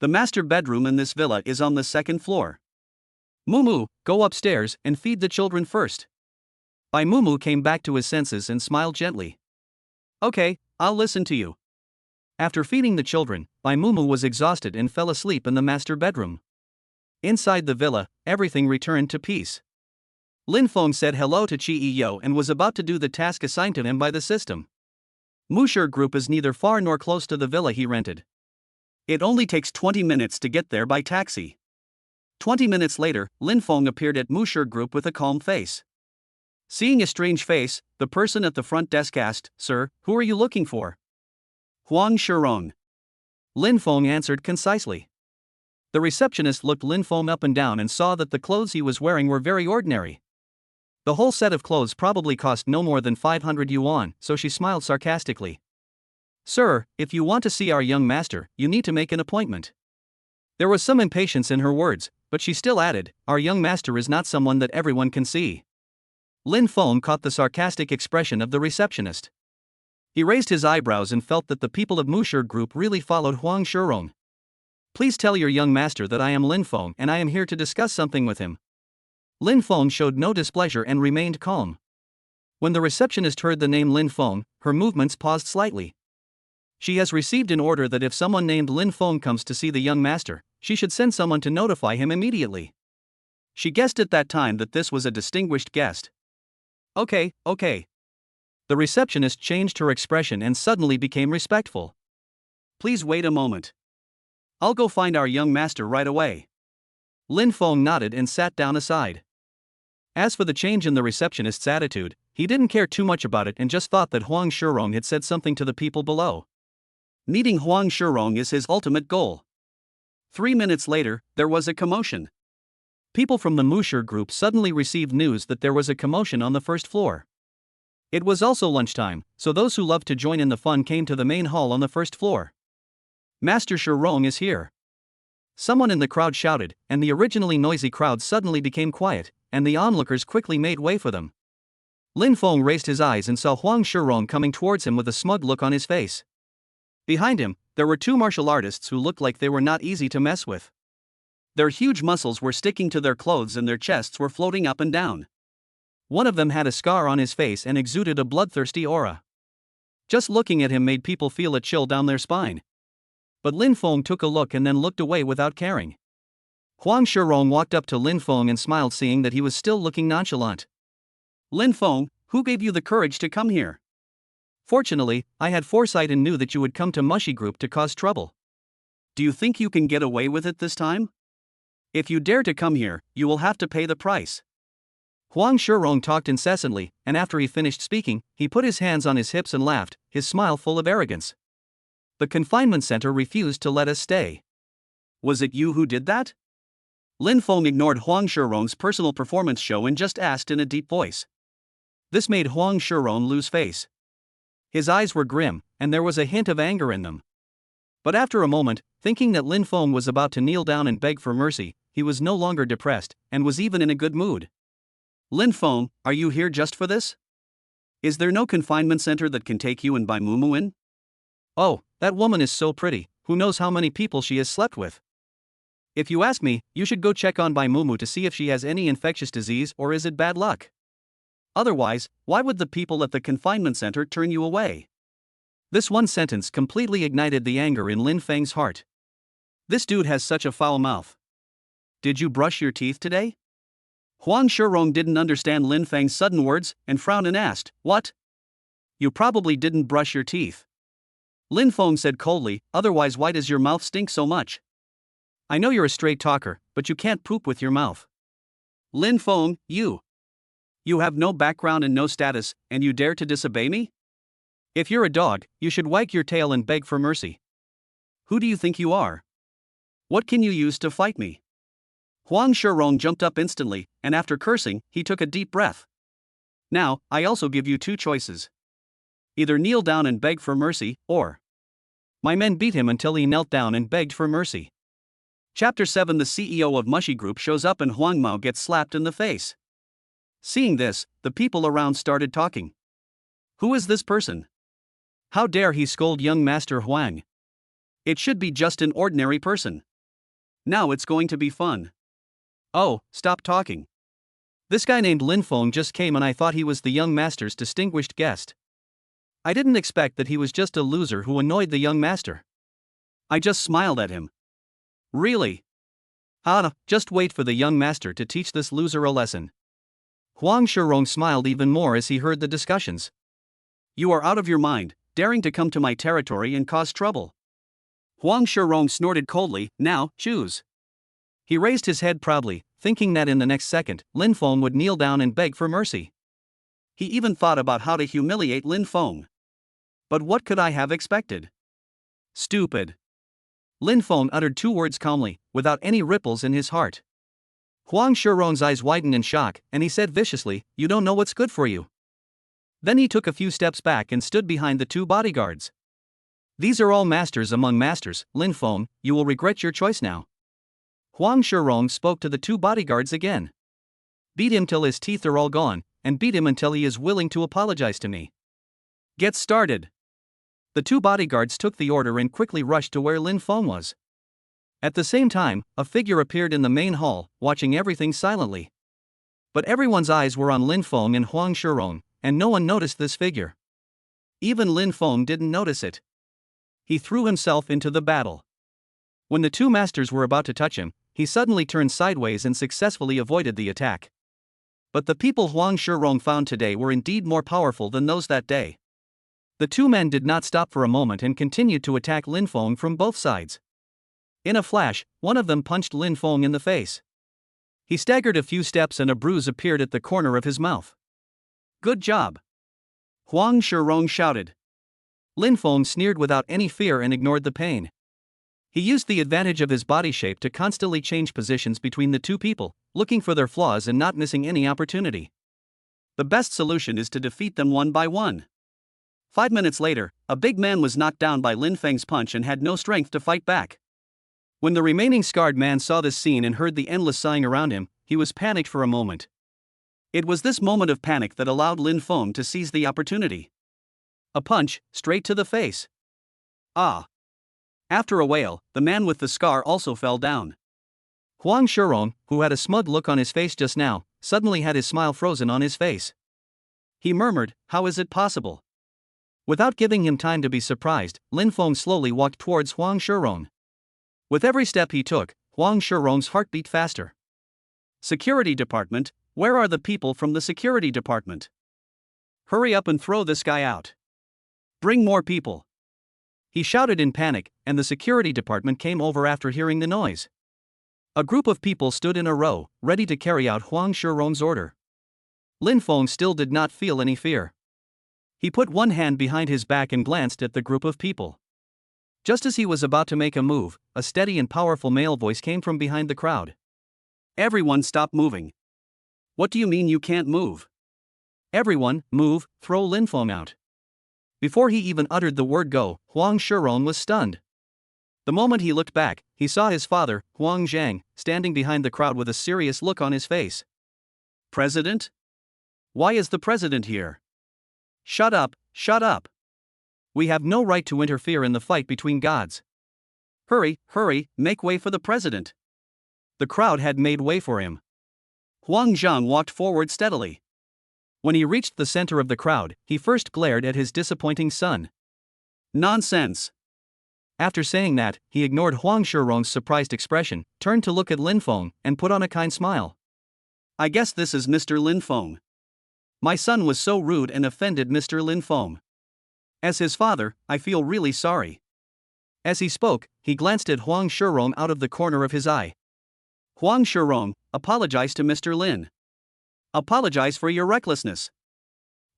The master bedroom in this villa is on the 2nd floor. Mumu, go upstairs and feed the children first. Bai Mumu came back to his senses and smiled gently. Okay, I'll listen to you. After feeding the children, Bai Mumu was exhausted and fell asleep in the master bedroom. Inside the villa, everything returned to peace. Lin Feng said hello to Chi Yo and was about to do the task assigned to him by the system. Musher Group is neither far nor close to the villa he rented. It only takes 20 minutes to get there by taxi. 20 minutes later, Lin Feng appeared at Musher Group with a calm face. Seeing a strange face, the person at the front desk asked, "Sir, who are you looking for?" "Huang Shirong." Lin Feng answered concisely. The receptionist looked Lin Feng up and down and saw that the clothes he was wearing were very ordinary. The whole set of clothes probably cost no more than 500 yuan, so she smiled sarcastically. "Sir, if you want to see our young master, you need to make an appointment." There was some impatience in her words, but she still added, "Our young master is not someone that everyone can see." Lin Feng caught the sarcastic expression of the receptionist. He raised his eyebrows and felt that the people of Musher Group really followed Huang Shirong. "Please tell your young master that I am Lin Feng and I am here to discuss something with him." Lin Feng showed no displeasure and remained calm. When the receptionist heard the name Lin Feng, her movements paused slightly. She has received an order that if someone named Lin Feng comes to see the young master, she should send someone to notify him immediately. She guessed at that time that this was a distinguished guest. Okay. The receptionist changed her expression and suddenly became respectful. "Please wait a moment. I'll go find our young master right away." Lin Feng nodded and sat down aside. As for the change in the receptionist's attitude, he didn't care too much about it and just thought that Huang Shirong had said something to the people below. Meeting Huang Shirong is his ultimate goal. 3 minutes later, there was a commotion. People from the Musher Group suddenly received news that there was a commotion on the 1st floor. It was also lunchtime, so those who loved to join in the fun came to the main hall on the 1st floor. "Master Shirong is here." Someone in the crowd shouted, and the originally noisy crowd suddenly became quiet, and the onlookers quickly made way for them. Lin Feng raised his eyes and saw Huang Shirong coming towards him with a smug look on his face. Behind him, there were 2 martial artists who looked like they were not easy to mess with. Their huge muscles were sticking to their clothes and their chests were floating up and down. One of them had a scar on his face and exuded a bloodthirsty aura. Just looking at him made people feel a chill down their spine. But Lin Feng took a look and then looked away without caring. Huang Shirong walked up to Lin Feng and smiled, seeing that he was still looking nonchalant. "Lin Feng, who gave you the courage to come here?" "Fortunately, I had foresight and knew that you would come to Mushy Group to cause trouble." "Do you think you can get away with it this time? If you dare to come here, you will have to pay the price." Huang Shirong talked incessantly, and after he finished speaking, he put his hands on his hips and laughed, his smile full of arrogance. "The confinement center refused to let us stay." "Was it you who did that?" Lin Feng ignored Huang Shirong's personal performance show and just asked in a deep voice. This made Huang Shirong lose face. His eyes were grim, and there was a hint of anger in them. But after a moment, thinking that Lin Feng was about to kneel down and beg for mercy, he was no longer depressed, and was even in a good mood. "Lin Feng, are you here just for this?" Is there no confinement center that can take you and buy Mumu in? Oh, that woman is so pretty, who knows how many people she has slept with. If you ask me, you should go check on Bai Mumu to see if she has any infectious disease or is it bad luck. Otherwise, why would the people at the confinement center turn you away? This one sentence completely ignited the anger in Lin Feng's heart. This dude has such a foul mouth. Did you brush your teeth today? Huang Shirong didn't understand Lin Feng's sudden words and frowned and asked, "What? You probably didn't brush your teeth." Lin Feng said coldly, "Otherwise why does your mouth stink so much? I know you're a straight talker, but you can't poop with your mouth." Lin Feng, you have no background and no status, and you dare to disobey me? If you're a dog, you should wag your tail and beg for mercy. Who do you think you are? What can you use to fight me? Huang Shirong jumped up instantly, and after cursing, he took a deep breath. Now, I also give you two choices. Either kneel down and beg for mercy, or... My men beat him until he knelt down and begged for mercy. Chapter 7. The CEO of Mushy Group shows up and Huang Mao gets slapped in the face. Seeing this, the people around started talking. Who is this person? How dare he scold young Master Huang? It should be just an ordinary person. Now it's going to be fun. Oh, stop talking. This guy named Lin Feng just came and I thought he was the young master's distinguished guest. I didn't expect that he was just a loser who annoyed the young master. I just smiled at him. Really? Just wait for the young master to teach this loser a lesson. Huang Shirong smiled even more as he heard the discussions. You are out of your mind, daring to come to my territory and cause trouble. Huang Shirong snorted coldly, now, choose. He raised his head proudly, thinking that in the next second, Lin Feng would kneel down and beg for mercy. He even thought about how to humiliate Lin Feng. But what could I have expected? Stupid. Lin Feng uttered two words calmly, without any ripples in his heart. Huang Shirong's eyes widened in shock, and he said viciously, "You don't know what's good for you." Then he took a few steps back and stood behind the two bodyguards. These are all masters among masters, Lin Feng, you will regret your choice now. Huang Shirong spoke to the two bodyguards again. Beat him till his teeth are all gone, and beat him until he is willing to apologize to me. Get started. The two bodyguards took the order and quickly rushed to where Lin Feng was. At the same time, a figure appeared in the main hall, watching everything silently. But everyone's eyes were on Lin Feng and Huang Shirong, and no one noticed this figure. Even Lin Feng didn't notice it. He threw himself into the battle. When the two masters were about to touch him, he suddenly turned sideways and successfully avoided the attack. But the people Huang Shirong found today were indeed more powerful than those that day. The two men did not stop for a moment and continued to attack Lin Feng from both sides. In a flash, one of them punched Lin Feng in the face. He staggered a few steps and a bruise appeared at the corner of his mouth. Good job! Huang Shirong shouted. Lin Feng sneered without any fear and ignored the pain. He used the advantage of his body shape to constantly change positions between the two people, looking for their flaws and not missing any opportunity. The best solution is to defeat them one by one. 5 minutes later, a big man was knocked down by Lin Feng's punch and had no strength to fight back. When the remaining scarred man saw this scene and heard the endless sighing around him, he was panicked for a moment. It was this moment of panic that allowed Lin Feng to seize the opportunity. A punch, straight to the face. Ah! After a wail, the man with the scar also fell down. Huang Shirong, who had a smug look on his face just now, suddenly had his smile frozen on his face. He murmured, "How is it possible?" Without giving him time to be surprised, Lin Feng slowly walked towards Huang Shirong. With every step he took, Huang Shirong's heart beat faster. Security department, where are the people from the security department? Hurry up and throw this guy out. Bring more people. He shouted in panic, and the security department came over after hearing the noise. A group of people stood in a row, ready to carry out Huang Shirong's order. Lin Feng still did not feel any fear. He put one hand behind his back and glanced at the group of people. Just as he was about to make a move, a steady and powerful male voice came from behind the crowd. Everyone stop moving. What do you mean you can't move? Everyone, move, throw Lin Feng out. Before he even uttered the word go, Huang Shirong was stunned. The moment he looked back, he saw his father, Huang Zhang, standing behind the crowd with a serious look on his face. President? Why is the president here? Shut up, shut up. We have no right to interfere in the fight between gods. Hurry, hurry, make way for the president. The crowd had made way for him. Huang Zhang walked forward steadily. When he reached the center of the crowd, he first glared at his disappointing son. Nonsense. After saying that, he ignored Huang Shirong's surprised expression, turned to look at Lin Feng, and put on a kind smile. I guess this is Mr. Lin Feng. My son was so rude and offended Mr. Lin Feng. As his father, I feel really sorry. As he spoke, he glanced at Huang Shirong out of the corner of his eye. Huang Shirong, apologize to Mr. Lin. Apologize for your recklessness.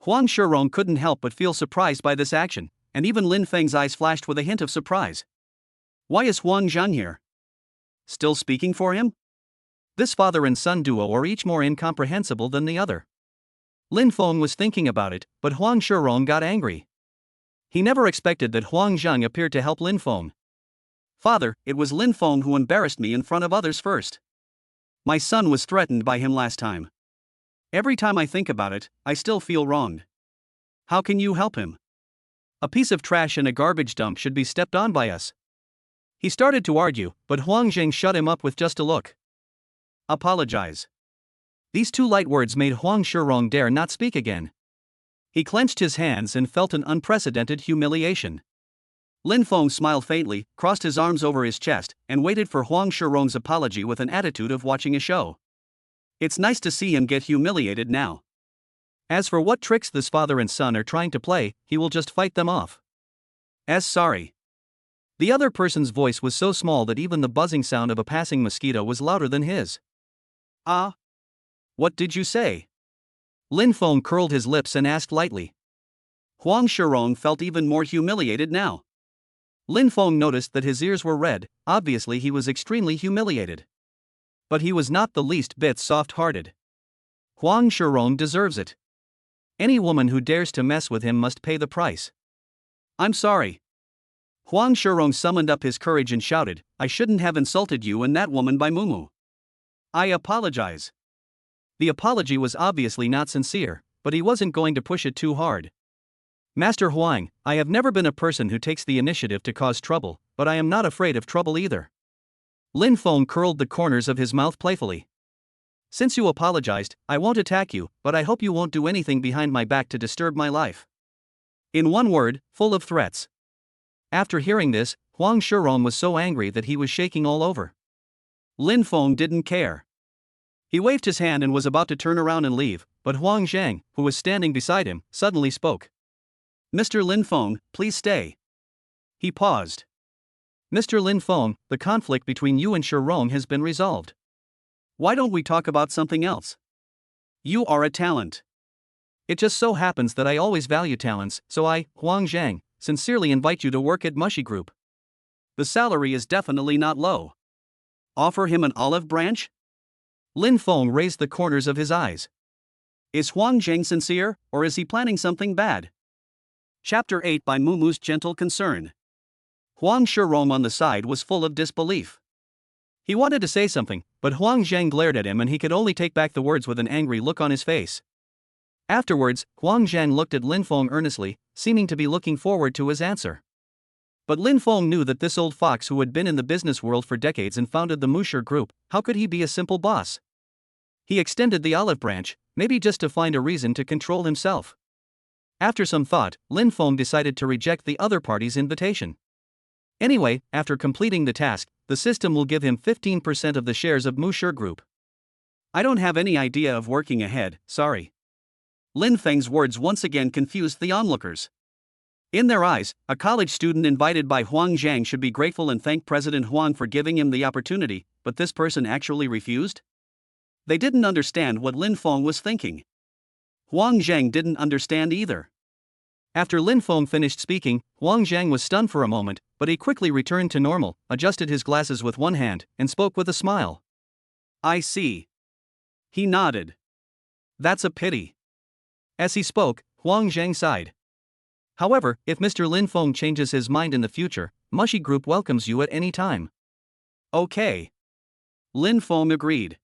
Huang Shirong couldn't help but feel surprised by this action, and even Lin Feng's eyes flashed with a hint of surprise. Why is Huang Zhang here? Still speaking for him? This father and son duo are each more incomprehensible than the other. Lin Feng was thinking about it, but Huang Shirong got angry. He never expected that Huang Zhang appeared to help Lin Feng. Father, it was Lin Feng who embarrassed me in front of others first. My son was threatened by him last time. Every time I think about it, I still feel wronged. How can you help him? A piece of trash in a garbage dump should be stepped on by us. He started to argue, but Huang Zhang shut him up with just a look. Apologize. These two light words made Huang Shirong dare not speak again. He clenched his hands and felt an unprecedented humiliation. Lin Feng smiled faintly, crossed his arms over his chest, and waited for Huang Shirong's apology with an attitude of watching a show. It's nice to see him get humiliated now. As for what tricks this father and son are trying to play, he will just fight them off. Sorry. The other person's voice was so small that even the buzzing sound of a passing mosquito was louder than his. What did you say? Lin Feng curled his lips and asked lightly. Huang Shirong felt even more humiliated now. Lin Feng noticed that his ears were red, obviously he was extremely humiliated. But he was not the least bit soft-hearted. Huang Shirong deserves it. Any woman who dares to mess with him must pay the price. I'm sorry. Huang Shirong summoned up his courage and shouted, I shouldn't have insulted you and that woman by Mumu. I apologize. The apology was obviously not sincere, but he wasn't going to push it too hard. Master Huang, I have never been a person who takes the initiative to cause trouble, but I am not afraid of trouble either. Lin Feng curled the corners of his mouth playfully. Since you apologized, I won't attack you, but I hope you won't do anything behind my back to disturb my life. In one word, full of threats. After hearing this, Huang Shirong was so angry that he was shaking all over. Lin Feng didn't care. He waved his hand and was about to turn around and leave, but Huang Zhang, who was standing beside him, suddenly spoke. Mr. Lin Feng, please stay. He paused. Mr. Lin Feng, the conflict between you and Shirong has been resolved. Why don't we talk about something else? You are a talent. It just so happens that I always value talents, so I, Huang Zhang, sincerely invite you to work at Mushy Group. The salary is definitely not low. Offer him an olive branch? Lin Feng raised the corners of his eyes. Is Huang Zhang sincere, or is he planning something bad? Chapter 8 by Mumu's Gentle Concern. Huang Shirong on the side was full of disbelief. He wanted to say something, but Huang Zhang glared at him and he could only take back the words with an angry look on his face. Afterwards, Huang Zhang looked at Lin Feng earnestly, seeming to be looking forward to his answer. But Lin Feng knew that this old fox who had been in the business world for decades and founded the Musher Group, how could he be a simple boss? He extended the olive branch, maybe just to find a reason to control himself. After some thought, Lin Feng decided to reject the other party's invitation. Anyway, after completing the task, the system will give him 15% of the shares of Musher Group. I don't have any idea of working ahead, sorry. Lin Feng's words once again confused the onlookers. In their eyes, a college student invited by Huang Zhang should be grateful and thank President Huang for giving him the opportunity, but this person actually refused? They didn't understand what Lin Feng was thinking. Huang Zhang didn't understand either. After Lin Feng finished speaking, Huang Zhang was stunned for a moment, but he quickly returned to normal, adjusted his glasses with one hand, and spoke with a smile. I see. He nodded. That's a pity. As he spoke, Huang Zhang sighed. However, if Mr. Lin Feng changes his mind in the future, Mushy Group welcomes you at any time. Okay. Lin Feng agreed.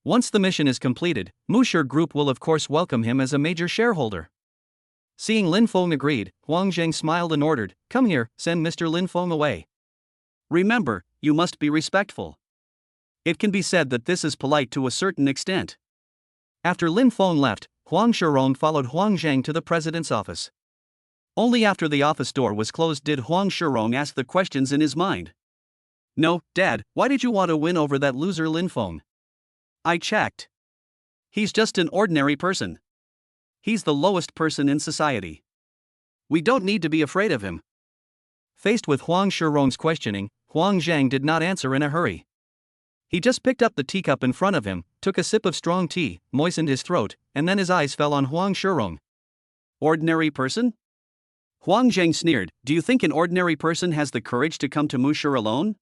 Once the mission is completed, Musher Group will of course welcome him as a major shareholder. Seeing Lin Feng agreed, Huang Zheng smiled and ordered, "Come here, send Mr. Lin Feng away. Remember, you must be respectful. It can be said that this is polite to a certain extent." After Lin Feng left, Huang Shirong followed Huang Zheng to the president's office. Only after the office door was closed did Huang Shirong ask the questions in his mind. "No, Dad, why did you want to win over that loser Lin Feng? I checked. He's just an ordinary person. He's the lowest person in society. We don't need to be afraid of him." Faced with Huang Shirong's questioning, Huang Zheng did not answer in a hurry. He just picked up the teacup in front of him, took a sip of strong tea, moistened his throat, and then his eyes fell on Huang Shirong. "Ordinary person?" Huang Zheng sneered, "Do you think an ordinary person has the courage to come to Mushur alone?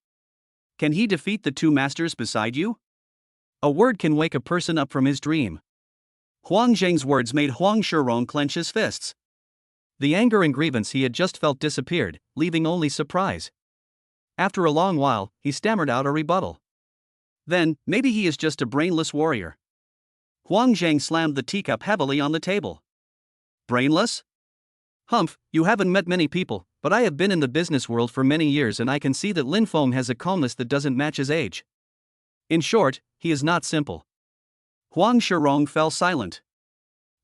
Can he defeat the two masters beside you? A word can wake a person up from his dream." Huang Zheng's words made Huang Shirong clench his fists. The anger and grievance he had just felt disappeared, leaving only surprise. After a long while, he stammered out a rebuttal. "Then, maybe he is just a brainless warrior." Huang Zheng slammed the teacup heavily on the table. "Brainless? Humph, you haven't met many people, but I have been in the business world for many years and I can see that Lin Feng has a calmness that doesn't match his age. In short, he is not simple." Huang Shirong fell silent.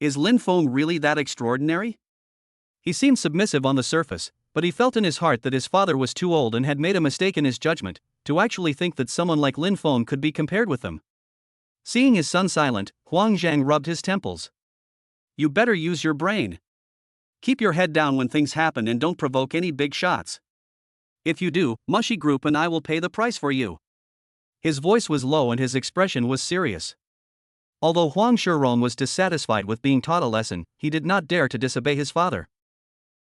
Is Lin Feng really that extraordinary? He seemed submissive on the surface, but he felt in his heart that his father was too old and had made a mistake in his judgment to actually think that someone like Lin Feng could be compared with them. Seeing his son silent, Huang Zheng rubbed his temples. "You better use your brain. Keep your head down when things happen and don't provoke any big shots. If you do, Mushy Group and I will pay the price for you." His voice was low and his expression was serious. Although Huang Shirong was dissatisfied with being taught a lesson, he did not dare to disobey his father.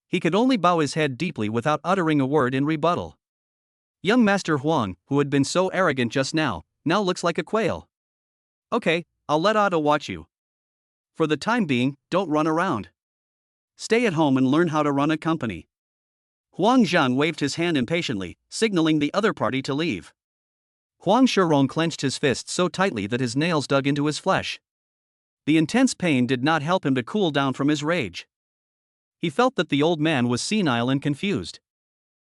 He could only bow his head deeply without uttering a word in rebuttal. Young Master Huang, who had been so arrogant just now looks like a quail. "Okay, I'll let Otto watch you. For the time being, don't run around. Stay at home and learn how to run a company." Huang Zhang waved his hand impatiently, signaling the other party to leave. Huang Shirong clenched his fist so tightly that his nails dug into his flesh. The intense pain did not help him to cool down from his rage. He felt that the old man was senile and confused.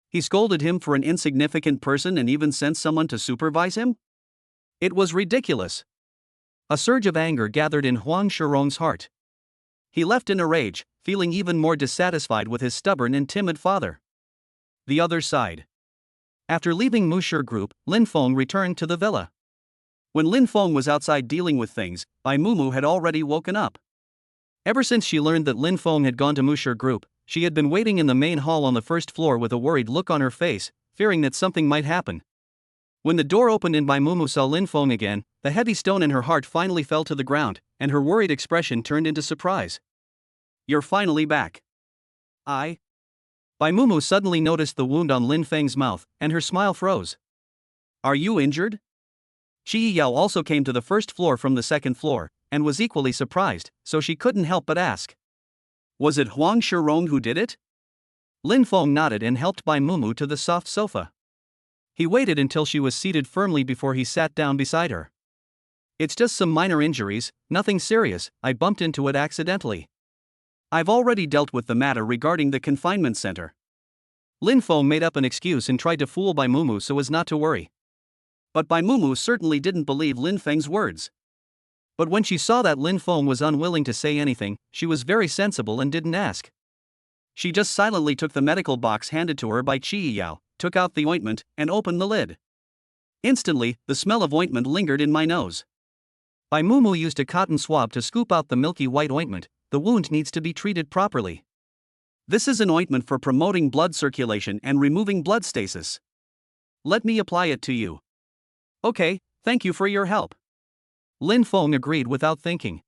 He scolded him for an insignificant person and even sent someone to supervise him? It was ridiculous. A surge of anger gathered in Huang Shirong's heart. He left in a rage, feeling even more dissatisfied with his stubborn and timid father. The other side. After leaving Mushur Group, Lin Feng returned to the villa. When Lin Feng was outside dealing with things, Bai Mumu had already woken up. Ever since she learned that Lin Feng had gone to Mushur Group, she had been waiting in the main hall on the first floor with a worried look on her face, fearing that something might happen. When the door opened and Bai Mumu saw Lin Feng again, the heavy stone in her heart finally fell to the ground, and her worried expression turned into surprise. "You're finally back." Bai Mumu suddenly noticed the wound on Lin Feng's mouth, and her smile froze. "Are you injured?" Chi Yao also came to the first floor from the second floor, and was equally surprised, so she couldn't help but ask. "Was it Huang Shirong who did it?" Lin Feng nodded and helped Bai Mumu to the soft sofa. He waited until she was seated firmly before he sat down beside her. "It's just some minor injuries, nothing serious, I bumped into it accidentally. I've already dealt with the matter regarding the confinement center." Lin Feng made up an excuse and tried to fool Bai Mumu so as not to worry. But Bai Mumu certainly didn't believe Lin Feng's words. But when she saw that Lin Feng was unwilling to say anything, she was very sensible and didn't ask. She just silently took the medical box handed to her by Chi Yao, took out the ointment, and opened the lid. Instantly, the smell of ointment lingered in my nose. Bai Mumu used a cotton swab to scoop out the milky white ointment. "The wound needs to be treated properly. This is an ointment for promoting blood circulation and removing blood stasis. Let me apply it to you." "Okay, thank you for your help." Lin Feng agreed without thinking.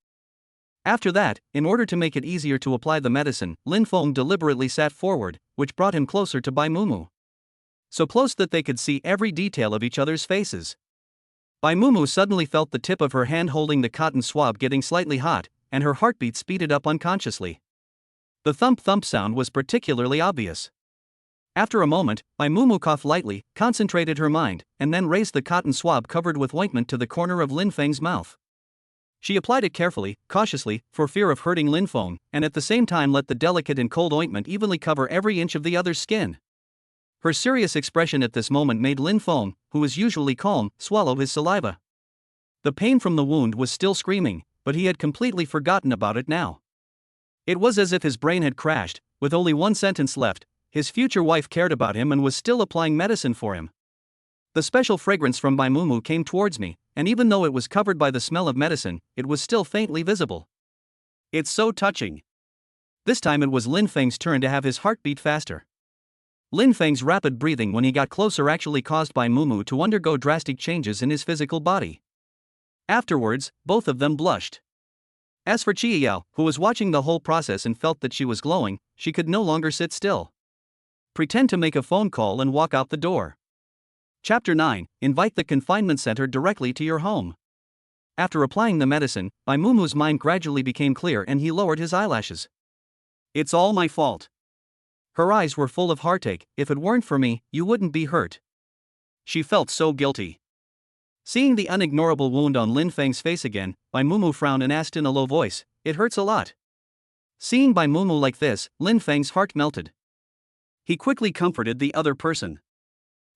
After that, in order to make it easier to apply the medicine, Lin Feng deliberately sat forward, which brought him closer to Bai Mumu. So close that they could see every detail of each other's faces. Bai Mumu suddenly felt the tip of her hand holding the cotton swab getting slightly hot, and her heartbeat speeded up unconsciously. The thump-thump sound was particularly obvious. After a moment, Bai Mumu coughed lightly, concentrated her mind, and then raised the cotton swab covered with ointment to the corner of Lin Feng's mouth. She applied it carefully, cautiously, for fear of hurting Lin Feng, and at the same time let the delicate and cold ointment evenly cover every inch of the other's skin. Her serious expression at this moment made Lin Feng, who was usually calm, swallow his saliva. The pain from the wound was still screaming, but he had completely forgotten about it now. It was as if his brain had crashed. With only one sentence left, his future wife cared about him and was still applying medicine for him. The special fragrance from Bai Mumu came towards me, and even though it was covered by the smell of medicine, it was still faintly visible. It's so touching. This time it was Lin Feng's turn to have his heart beat faster. Lin Feng's rapid breathing when he got closer actually caused Bai Mumu to undergo drastic changes in his physical body. Afterwards, both of them blushed. As for Qiyao, who was watching the whole process and felt that she was glowing, she could no longer sit still. Pretend to make a phone call and walk out the door. Chapter 9. Invite the confinement center directly to your home. After applying the medicine, Bai Mumu's mind gradually became clear and he lowered his eyelashes. It's all my fault. Her eyes were full of heartache. If it weren't for me, you wouldn't be hurt. She felt so guilty. Seeing the unignorable wound on Lin Feng's face again, Bai Mumu frowned and asked in a low voice, "It hurts a lot." Seeing Bai Mumu like this, Lin Feng's heart melted. He quickly comforted the other person.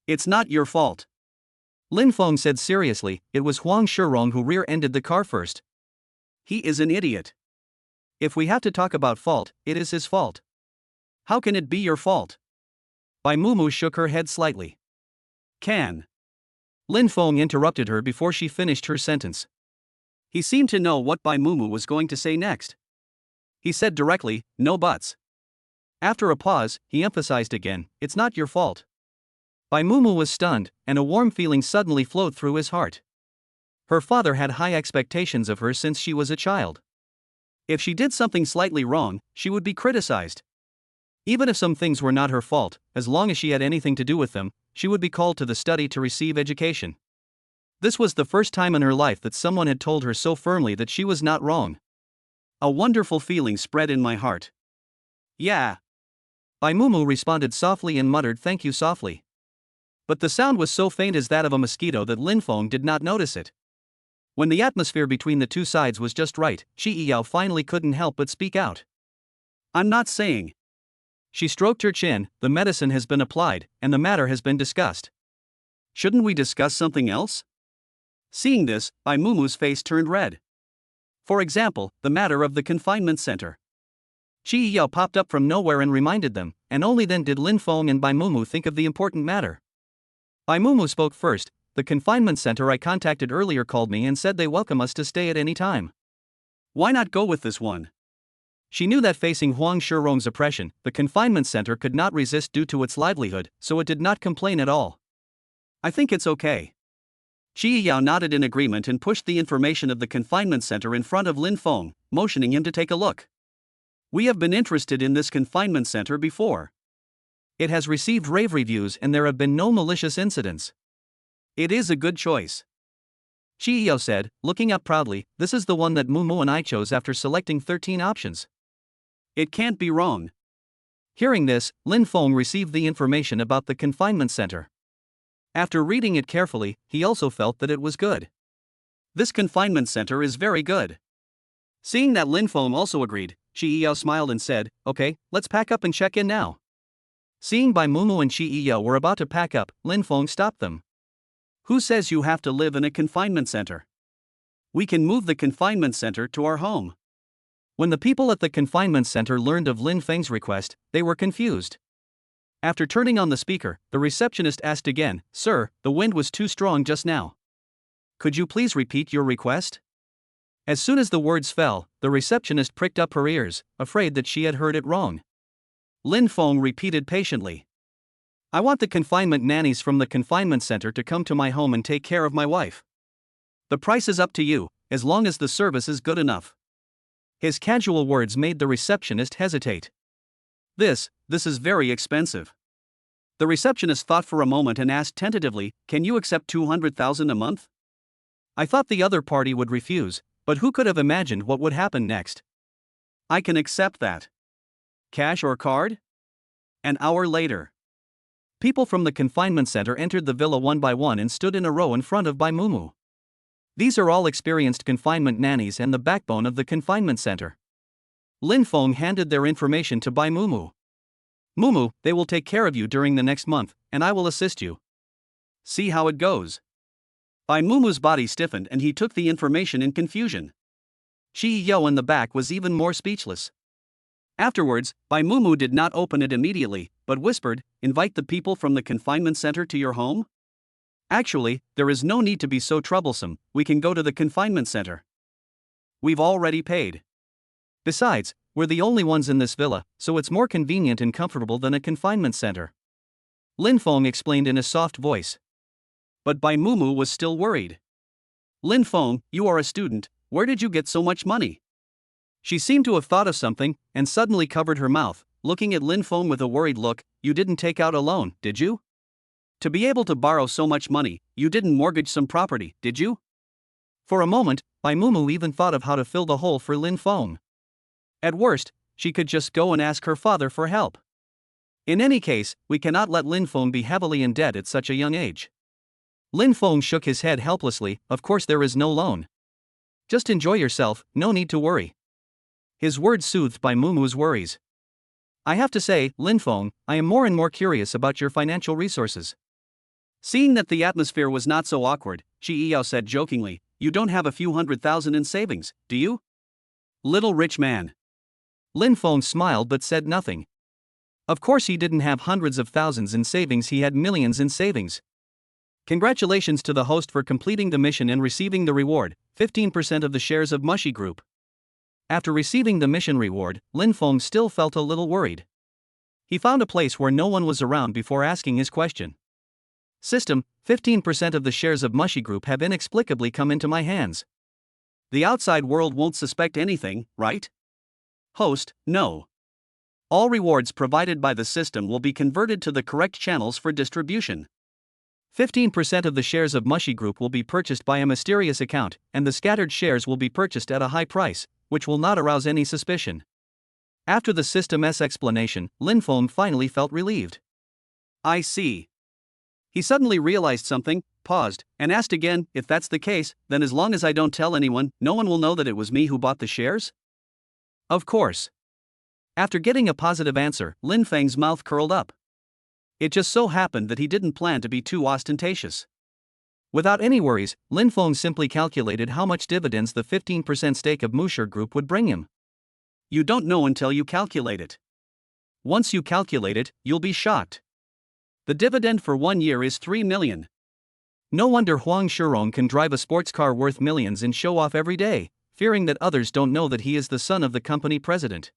"It's not your fault." Lin Feng said seriously, "It was Huang Shirong who rear-ended the car first. He is an idiot. If we have to talk about fault, it is his fault." "How can it be your fault?" Bai Mumu shook her head slightly. "Can." Lin Feng interrupted her before she finished her sentence. He seemed to know what Bai Mumu was going to say next. He said directly, "No buts." After a pause, he emphasized again, "It's not your fault." Bai Mumu was stunned, and a warm feeling suddenly flowed through his heart. Her father had high expectations of her since she was a child. If she did something slightly wrong, she would be criticized. Even if some things were not her fault, as long as she had anything to do with them, she would be called to the study to receive education. This was the first time in her life that someone had told her so firmly that she was not wrong. A wonderful feeling spread in my heart. "Yeah." Bai Mumu responded softly and muttered thank you softly. But the sound was so faint as that of a mosquito that Lin Feng did not notice it. When the atmosphere between the two sides was just right, Qiyao finally couldn't help but speak out. "I'm not saying." She stroked her chin, "The medicine has been applied, and the matter has been discussed. Shouldn't we discuss something else?" Seeing this, Bai Mumu's face turned red. For example, the matter of the confinement center. Qiyao popped up from nowhere and reminded them, and only then did Lin Feng and Bai Mumu think of the important matter. Bai Mumu spoke first. "The confinement center I contacted earlier called me and said they welcome us to stay at any time. Why not go with this one?" She knew that facing Huang Shirong's oppression, the confinement center could not resist due to its livelihood, so it did not complain at all. "I think it's okay." Qiyao nodded in agreement and pushed the information of the confinement center in front of Lin Feng, motioning him to take a look. "We have been interested in this confinement center before. It has received rave reviews and there have been no malicious incidents. It is a good choice." Qiyao said, looking up proudly, "This is the one that Mumu and I chose after selecting 13 options. It can't be wrong." Hearing this, Lin Feng received the information about the confinement center. After reading it carefully, he also felt that it was good. "This confinement center is very good." Seeing that Lin Feng also agreed, Qiyao smiled and said, "Okay, let's pack up and check in now." Seeing Bai Mumu and Qiyao were about to pack up, Lin Feng stopped them. "Who says you have to live in a confinement center? We can move the confinement center to our home." When the people at the confinement center learned of Lin Feng's request, they were confused. After turning on the speaker, the receptionist asked again, "Sir, the wind was too strong just now. Could you please repeat your request?" As soon as the words fell, the receptionist pricked up her ears, afraid that she had heard it wrong. Lin Feng repeated patiently, "I want the confinement nannies from the confinement center to come to my home and take care of my wife. The price is up to you, as long as the service is good enough." His casual words made the receptionist hesitate. This is very expensive." The receptionist thought for a moment and asked tentatively, "Can you accept 200,000 a month?" I thought the other party would refuse, but who could have imagined what would happen next? "I can accept that. Cash or card?" An hour later, people from the confinement center entered the villa one by one and stood in a row in front of Bai Mumu. These are all experienced confinement nannies and the backbone of the confinement center. Lin Feng handed their information to Bai Mumu. Mumu, they will take care of you during the next month, and I will assist you. See how it goes. Bai Mumu's body stiffened and he took the information in confusion. Chi Yo in the back was even more speechless. Afterwards, Bai Mumu did not open it immediately, but whispered, "Invite the people from the confinement center to your home? Actually, there is no need to be so troublesome, we can go to the confinement center. We've already paid. Besides, we're the only ones in this villa, so it's more convenient and comfortable than a confinement center." Lin Feng explained in a soft voice. But Bai Mumu was still worried. "Lin Feng, you are a student, where did you get so much money?" She seemed to have thought of something, and suddenly covered her mouth, looking at Lin Feng with a worried look. "You didn't take out a loan, did you? To be able to borrow so much money, you didn't mortgage some property, did you?" For a moment, Bai Mumu even thought of how to fill the hole for Lin Feng. At worst, she could just go and ask her father for help. In any case, we cannot let Lin Feng be heavily in debt at such a young age. Lin Feng shook his head helplessly. "Of course there is no loan. Just enjoy yourself, no need to worry." His words soothed Bai Mumu's worries. "I have to say, Lin Feng, I am more and more curious about your financial resources." Seeing that the atmosphere was not so awkward, Chi Yao said jokingly, "You don't have a few $100,000 in savings, do you? Little rich man." Lin Feng smiled but said nothing. Of course he didn't have hundreds of thousands in savings, he had millions in savings. Congratulations to the host for completing the mission and receiving the reward, 15% of the shares of Mushy Group. After receiving the mission reward, Lin Feng still felt a little worried. He found a place where no one was around before asking his question. "System, 15% of the shares of Mushy Group have inexplicably come into my hands. The outside world won't suspect anything, right?" Host, "No. All rewards provided by the system will be converted to the correct channels for distribution. 15% of the shares of Mushy Group will be purchased by a mysterious account, and the scattered shares will be purchased at a high price, which will not arouse any suspicion." After the system's explanation, Lin Feng finally felt relieved. "I see." He suddenly realized something, paused, and asked again, "If that's the case, then as long as I don't tell anyone, no one will know that it was me who bought the shares?" "Of course." After getting a positive answer, Lin Feng's mouth curled up. It just so happened that he didn't plan to be too ostentatious. Without any worries, Lin Feng simply calculated how much dividends the 15% stake of Musher Group would bring him. You don't know until you calculate it. Once you calculate it, you'll be shocked. The dividend for 1 year is 3 million. No wonder Huang Shirong can drive a sports car worth millions and show off every day, fearing that others don't know that he is the son of the company president.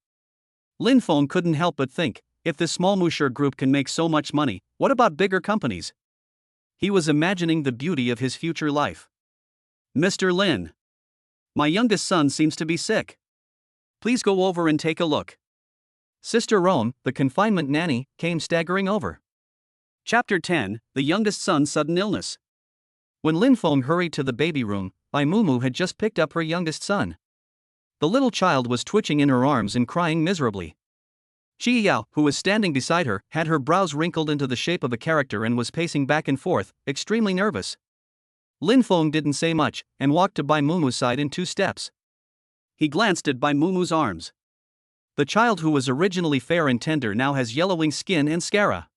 Lin Feng couldn't help but think, if this small Musher Group can make so much money, what about bigger companies? He was imagining the beauty of his future life. "Mr. Lin, my youngest son seems to be sick. Please go over and take a look." Sister Rome, the confinement nanny, came staggering over. Chapter 10, The Youngest Son's Sudden Illness. When Lin Feng hurried to the baby room, Bai Mumu had just picked up her youngest son. The little child was twitching in her arms and crying miserably. Chi Yao, who was standing beside her, had her brows wrinkled into the shape of a character and was pacing back and forth, extremely nervous. Lin Feng didn't say much, and walked to Bai Mumu's side in 2 steps. He glanced at Bai Mumu's arms. The child who was originally fair and tender now has yellowing skin and scara.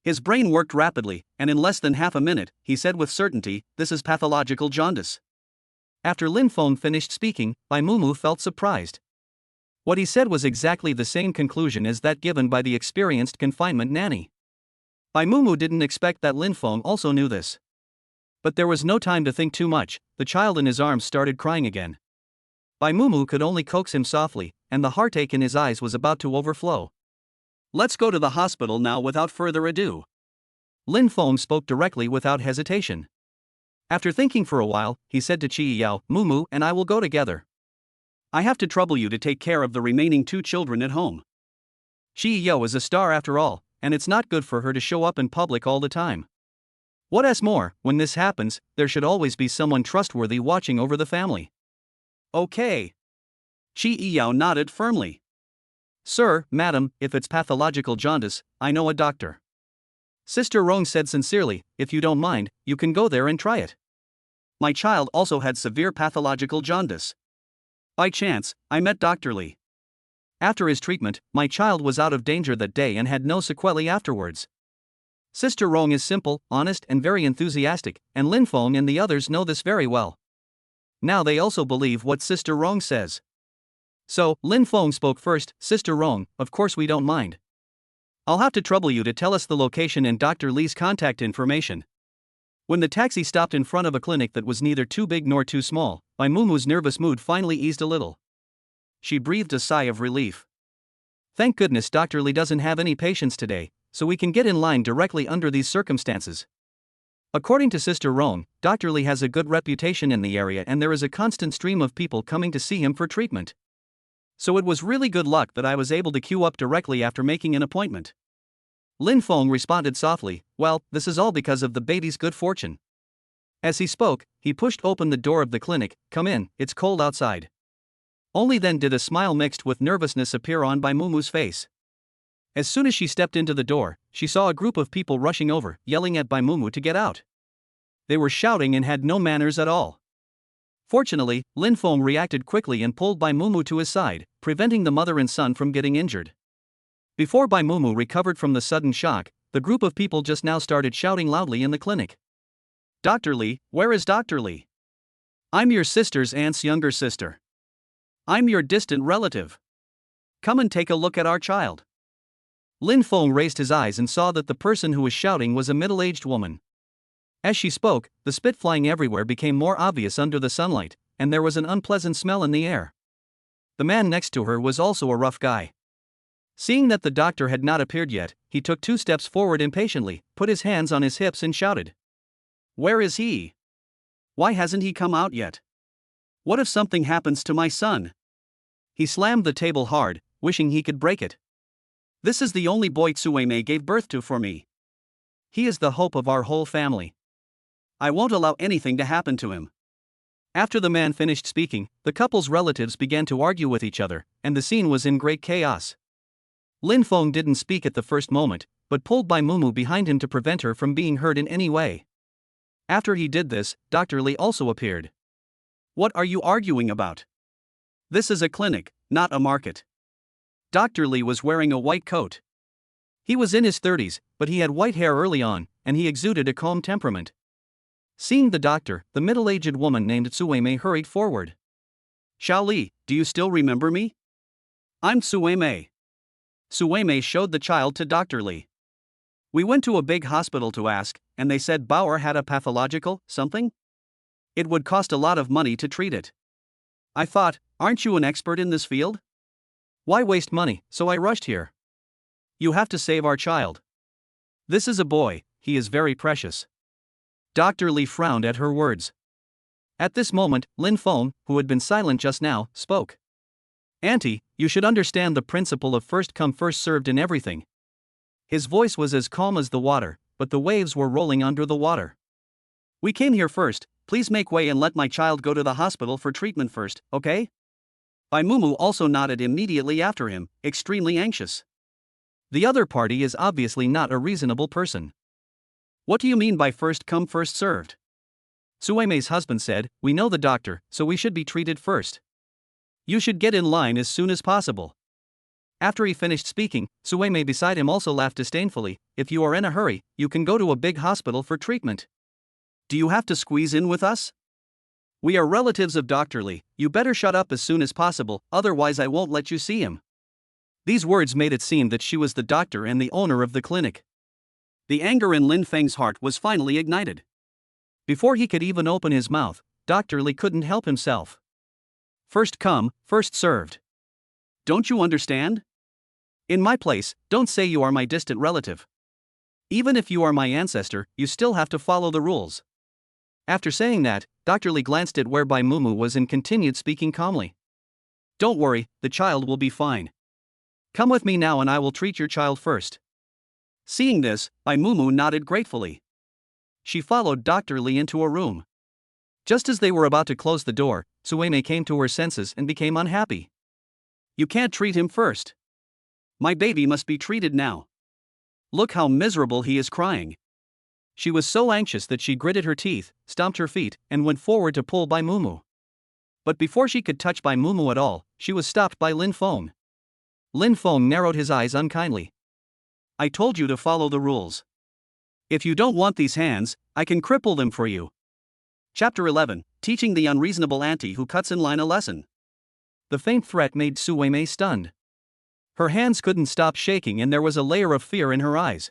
His brain worked rapidly, and in less than half a minute, he said with certainty, "This is pathological jaundice." After Lin Feng finished speaking, Bai Mumu felt surprised. What he said was exactly the same conclusion as that given by the experienced confinement nanny. Bai Mumu didn't expect that Lin Feng also knew this. But there was no time to think too much. The child in his arms started crying again. Bai Mumu could only coax him softly, and the heartache in his eyes was about to overflow. "Let's go to the hospital now without further ado." Lin Feng spoke directly without hesitation. After thinking for a while, he said to Chi Yao, "Mumu and I will go together. I have to trouble you to take care of the remaining 2 children at home. Chi Yao is a star after all, and it's not good for her to show up in public all the time. What's more, when this happens, there should always be someone trustworthy watching over the family." "Okay." Chi Yao nodded firmly. "Sir, madam, if it's pathological jaundice, I know a doctor." Sister Rong said sincerely, "If you don't mind, you can go there and try it." My child also had severe pathological jaundice. By chance, I met Dr. Li. After his treatment, my child was out of danger that day and had no sequelae afterwards. Sister Rong is simple, honest, and very enthusiastic, and Lin Feng and the others know this very well. Now they also believe what Sister Rong says. So, Lin Feng spoke first. Sister Rong, of course we don't mind. I'll have to trouble you to tell us the location and Dr. Li's contact information. When the taxi stopped in front of a clinic that was neither too big nor too small, Bai Mumu's nervous mood finally eased a little. She breathed a sigh of relief. Thank goodness Dr. Li doesn't have any patients today, so we can get in line directly under these circumstances. According to Sister Rong, Dr. Li has a good reputation in the area and there is a constant stream of people coming to see him for treatment. So it was really good luck that I was able to queue up directly after making an appointment. Lin Feng responded softly, well, this is all because of the baby's good fortune. As he spoke, he pushed open the door of the clinic. Come in, it's cold outside. Only then did a smile mixed with nervousness appear on Bai Mumu's face. As soon as she stepped into the door, she saw a group of people rushing over, yelling at Bai Mumu to get out. They were shouting and had no manners at all. Fortunately, Lin Feng reacted quickly and pulled Bai Mumu to his side, preventing the mother and son from getting injured. Before Bai Mumu recovered from the sudden shock, the group of people just now started shouting loudly in the clinic. Dr. Li, where is Dr. Li? I'm your sister's aunt's younger sister. I'm your distant relative. Come and take a look at our child. Lin Feng raised his eyes and saw that the person who was shouting was a middle-aged woman. As she spoke, the spit flying everywhere became more obvious under the sunlight, and there was an unpleasant smell in the air. The man next to her was also a rough guy. Seeing that the doctor had not appeared yet, he took 2 steps forward impatiently, put his hands on his hips and shouted. Where is he? Why hasn't he come out yet? What if something happens to my son? He slammed the table hard, wishing he could break it. This is the only boy Tsuemei gave birth to for me. He is the hope of our whole family. I won't allow anything to happen to him. After the man finished speaking, the couple's relatives began to argue with each other, and the scene was in great chaos. Lin Feng didn't speak at the first moment, but pulled Bai Mumu behind him to prevent her from being hurt in any way. After he did this, Dr. Li also appeared. What are you arguing about? This is a clinic, not a market. Dr. Li was wearing a white coat. He was in his 30s, but he had white hair early on, and he exuded a calm temperament. Seeing the doctor, the middle-aged woman named Tsuemei hurried forward. Xiao Li, do you still remember me? I'm Tsuemei. Tsuemei showed the child to Dr. Li. We went to a big hospital to ask, and they said Bauer had a pathological something? It would cost a lot of money to treat it. I thought, aren't you an expert in this field? Why waste money, so I rushed here. You have to save our child. This is a boy, he is very precious. Dr. Li frowned at her words. At this moment, Lin Feng, who had been silent just now, spoke. Auntie, you should understand the principle of first come first served in everything. His voice was as calm as the water, but the waves were rolling under the water. We came here first, please make way and let my child go to the hospital for treatment first, okay? Bai Mumu also nodded immediately after him, extremely anxious. The other party is obviously not a reasonable person. What do you mean by first come first served? Tsuemei's husband said, we know the doctor, so we should be treated first. You should get in line as soon as possible. After he finished speaking, Tsuemei beside him also laughed disdainfully. If you are in a hurry, you can go to a big hospital for treatment. Do you have to squeeze in with us? We are relatives of Dr. Li, you better shut up as soon as possible, otherwise I won't let you see him. These words made it seem that she was the doctor and the owner of the clinic. The anger in Lin Feng's heart was finally ignited. Before he could even open his mouth, Dr. Li couldn't help himself. First come, first served. Don't you understand? In my place, don't say you are my distant relative. Even if you are my ancestor, you still have to follow the rules. After saying that, Dr. Li glanced at where Bai Mumu was and continued speaking calmly. Don't worry, the child will be fine. Come with me now and I will treat your child first. Seeing this, Bai Mumu nodded gratefully. She followed Dr. Li into a room. Just as they were about to close the door, Tsuemei came to her senses and became unhappy. You can't treat him first. My baby must be treated now. Look how miserable he is crying. She was so anxious that she gritted her teeth, stomped her feet, and went forward to pull Bai Mumu. But before she could touch Bai Mumu at all, she was stopped by Lin Feng. Lin Feng narrowed his eyes unkindly. I told you to follow the rules. If you don't want these hands, I can cripple them for you. Chapter 11, Teaching the Unreasonable Auntie Who Cuts in Line a Lesson. The faint threat made Su Weimei stunned. Her hands couldn't stop shaking and there was a layer of fear in her eyes.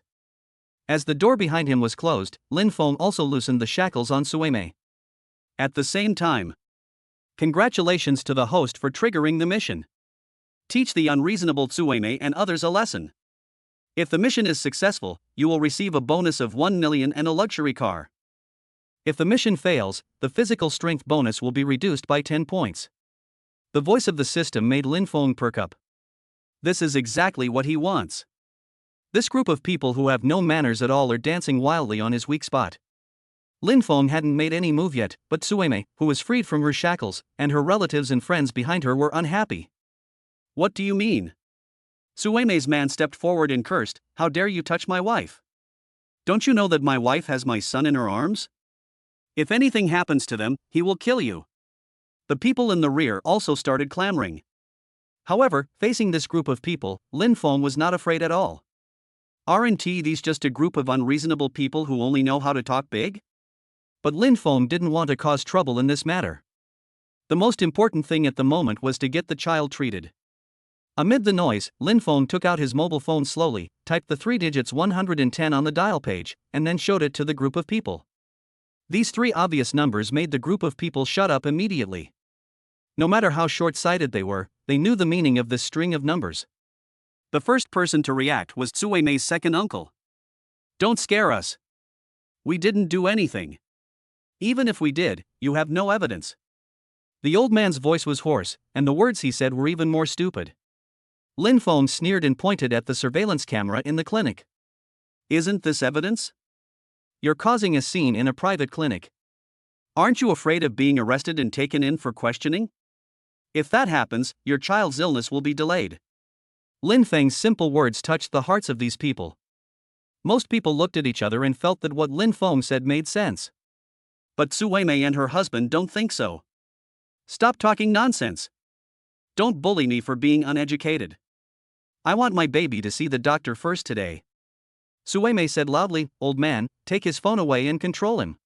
As the door behind him was closed, Lin Feng also loosened the shackles on Su Weimei. At the same time, congratulations to the host for triggering the mission. Teach the unreasonable Su Weimei and others a lesson. If the mission is successful, you will receive a bonus of 1 million and a luxury car. If the mission fails, the physical strength bonus will be reduced by 10 points. The voice of the system made Lin Feng perk up. This is exactly what he wants. This group of people who have no manners at all are dancing wildly on his weak spot. Lin Feng hadn't made any move yet, but Su Weimei, who was freed from her shackles, and her relatives and friends behind her were unhappy. What do you mean? Su Weimei's man stepped forward and cursed, How dare you touch my wife? Don't you know that my wife has my son in her arms? If anything happens to them, he will kill you. The people in the rear also started clamoring. However, facing this group of people, Lin Feng was not afraid at all. Aren't these just a group of unreasonable people who only know how to talk big? But Lin Feng didn't want to cause trouble in this matter. The most important thing at the moment was to get the child treated. Amid the noise, Lin Feng took out his mobile phone slowly, typed the 3 digits 110 on the dial page, and then showed it to the group of people. These 3 obvious numbers made the group of people shut up immediately. No matter how short-sighted they were, they knew the meaning of this string of numbers. The first person to react was Su Weimei's second uncle. Don't scare us. We didn't do anything. Even if we did, you have no evidence. The old man's voice was hoarse, and the words he said were even more stupid. Lin Feng sneered and pointed at the surveillance camera in the clinic. Isn't this evidence? You're causing a scene in a private clinic. Aren't you afraid of being arrested and taken in for questioning? If that happens, your child's illness will be delayed. Lin Feng's simple words touched the hearts of these people. Most people looked at each other and felt that what Lin Feng said made sense. But Su Weimei and her husband don't think so. Stop talking nonsense. Don't bully me for being uneducated. I want my baby to see the doctor first today. Su Weimei said loudly, Old man, take his phone away and control him.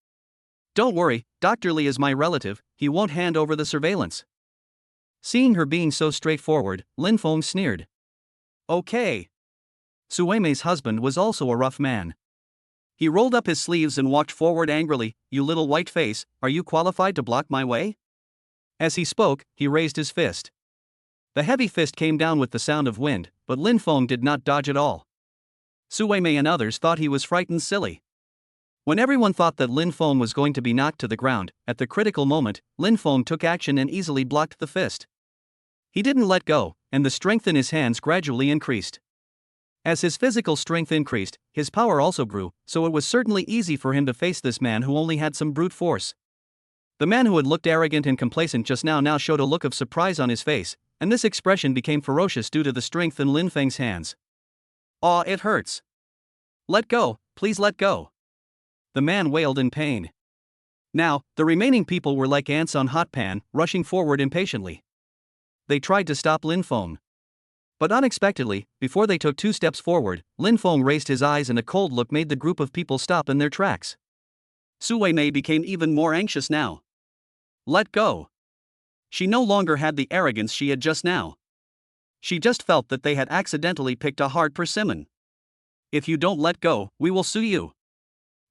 Don't worry, Dr. Li is my relative, he won't hand over the surveillance. Seeing her being so straightforward, Lin Feng sneered. Okay. Su Weimei's husband was also a rough man. He rolled up his sleeves and walked forward angrily, You little white face, are you qualified to block my way? As he spoke, he raised his fist. The heavy fist came down with the sound of wind, but Lin Feng did not dodge at all. Su Weimei and others thought he was frightened silly. When everyone thought that Lin Feng was going to be knocked to the ground, at the critical moment, Lin Feng took action and easily blocked the fist. He didn't let go, and the strength in his hands gradually increased. As his physical strength increased, his power also grew, so it was certainly easy for him to face this man who only had some brute force. The man who had looked arrogant and complacent just now showed a look of surprise on his face, and this expression became ferocious due to the strength in Lin Feng's hands. Aw, it hurts. Let go, please let go. The man wailed in pain. Now, the remaining people were like ants on hot pan, rushing forward impatiently. They tried to stop Lin Feng. But unexpectedly, before they took 2 steps forward, Lin Feng raised his eyes and a cold look made the group of people stop in their tracks. Su Weimei became even more anxious now. Let go. She no longer had the arrogance she had just now. She just felt that they had accidentally picked a hard persimmon. If you don't let go, we will sue you.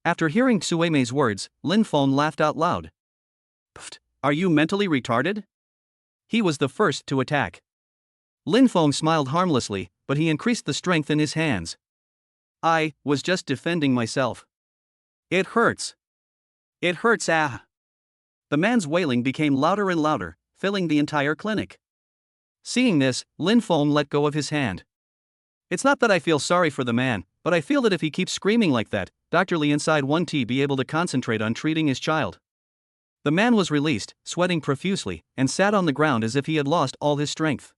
After hearing Su Weimei's words, Lin Feng laughed out loud. Pfft, are you mentally retarded? He was the first to attack. Lin Feng smiled harmlessly, but he increased the strength in his hands. I was just defending myself. It hurts. It hurts, ah. The man's wailing became louder and louder, filling the entire clinic. Seeing this, Lin Feng let go of his hand. It's not that I feel sorry for the man, but I feel that if he keeps screaming like that, Dr. Li inside won't be able to concentrate on treating his child. The man was released, sweating profusely, and sat on the ground as if he had lost all his strength.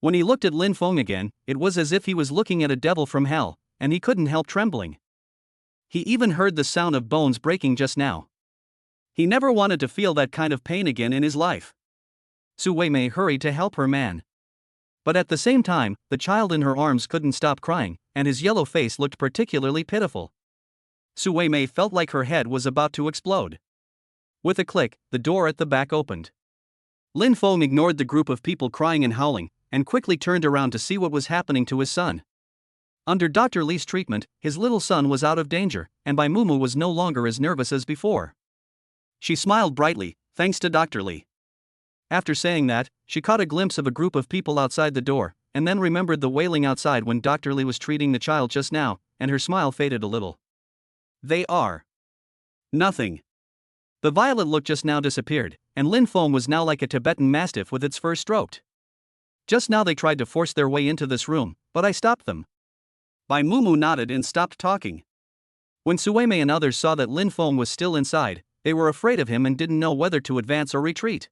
When he looked at Lin Feng again, it was as if he was looking at a devil from hell, and he couldn't help trembling. He even heard the sound of bones breaking just now. He never wanted to feel that kind of pain again in his life. Su Weimei hurried to help her man. But at the same time, the child in her arms couldn't stop crying, and his yellow face looked particularly pitiful. Su Weimei felt like her head was about to explode. With a click, the door at the back opened. Lin Feng ignored the group of people crying and howling, and quickly turned around to see what was happening to his son. Under Dr. Li's treatment, his little son was out of danger, and Bai Mumu was no longer as nervous as before. She smiled brightly, thanks to Dr. Li. After saying that, she caught a glimpse of a group of people outside the door, and then remembered the wailing outside when Dr. Li was treating the child just now, and her smile faded a little. They are nothing. The violet look just now disappeared, and Lin Feng was now like a Tibetan mastiff with its fur stroked. Just now they tried to force their way into this room, but I stopped them. Bai Mumu nodded and stopped talking. When Su Weimei and others saw that Lin Feng was still inside, they were afraid of him and didn't know whether to advance or retreat.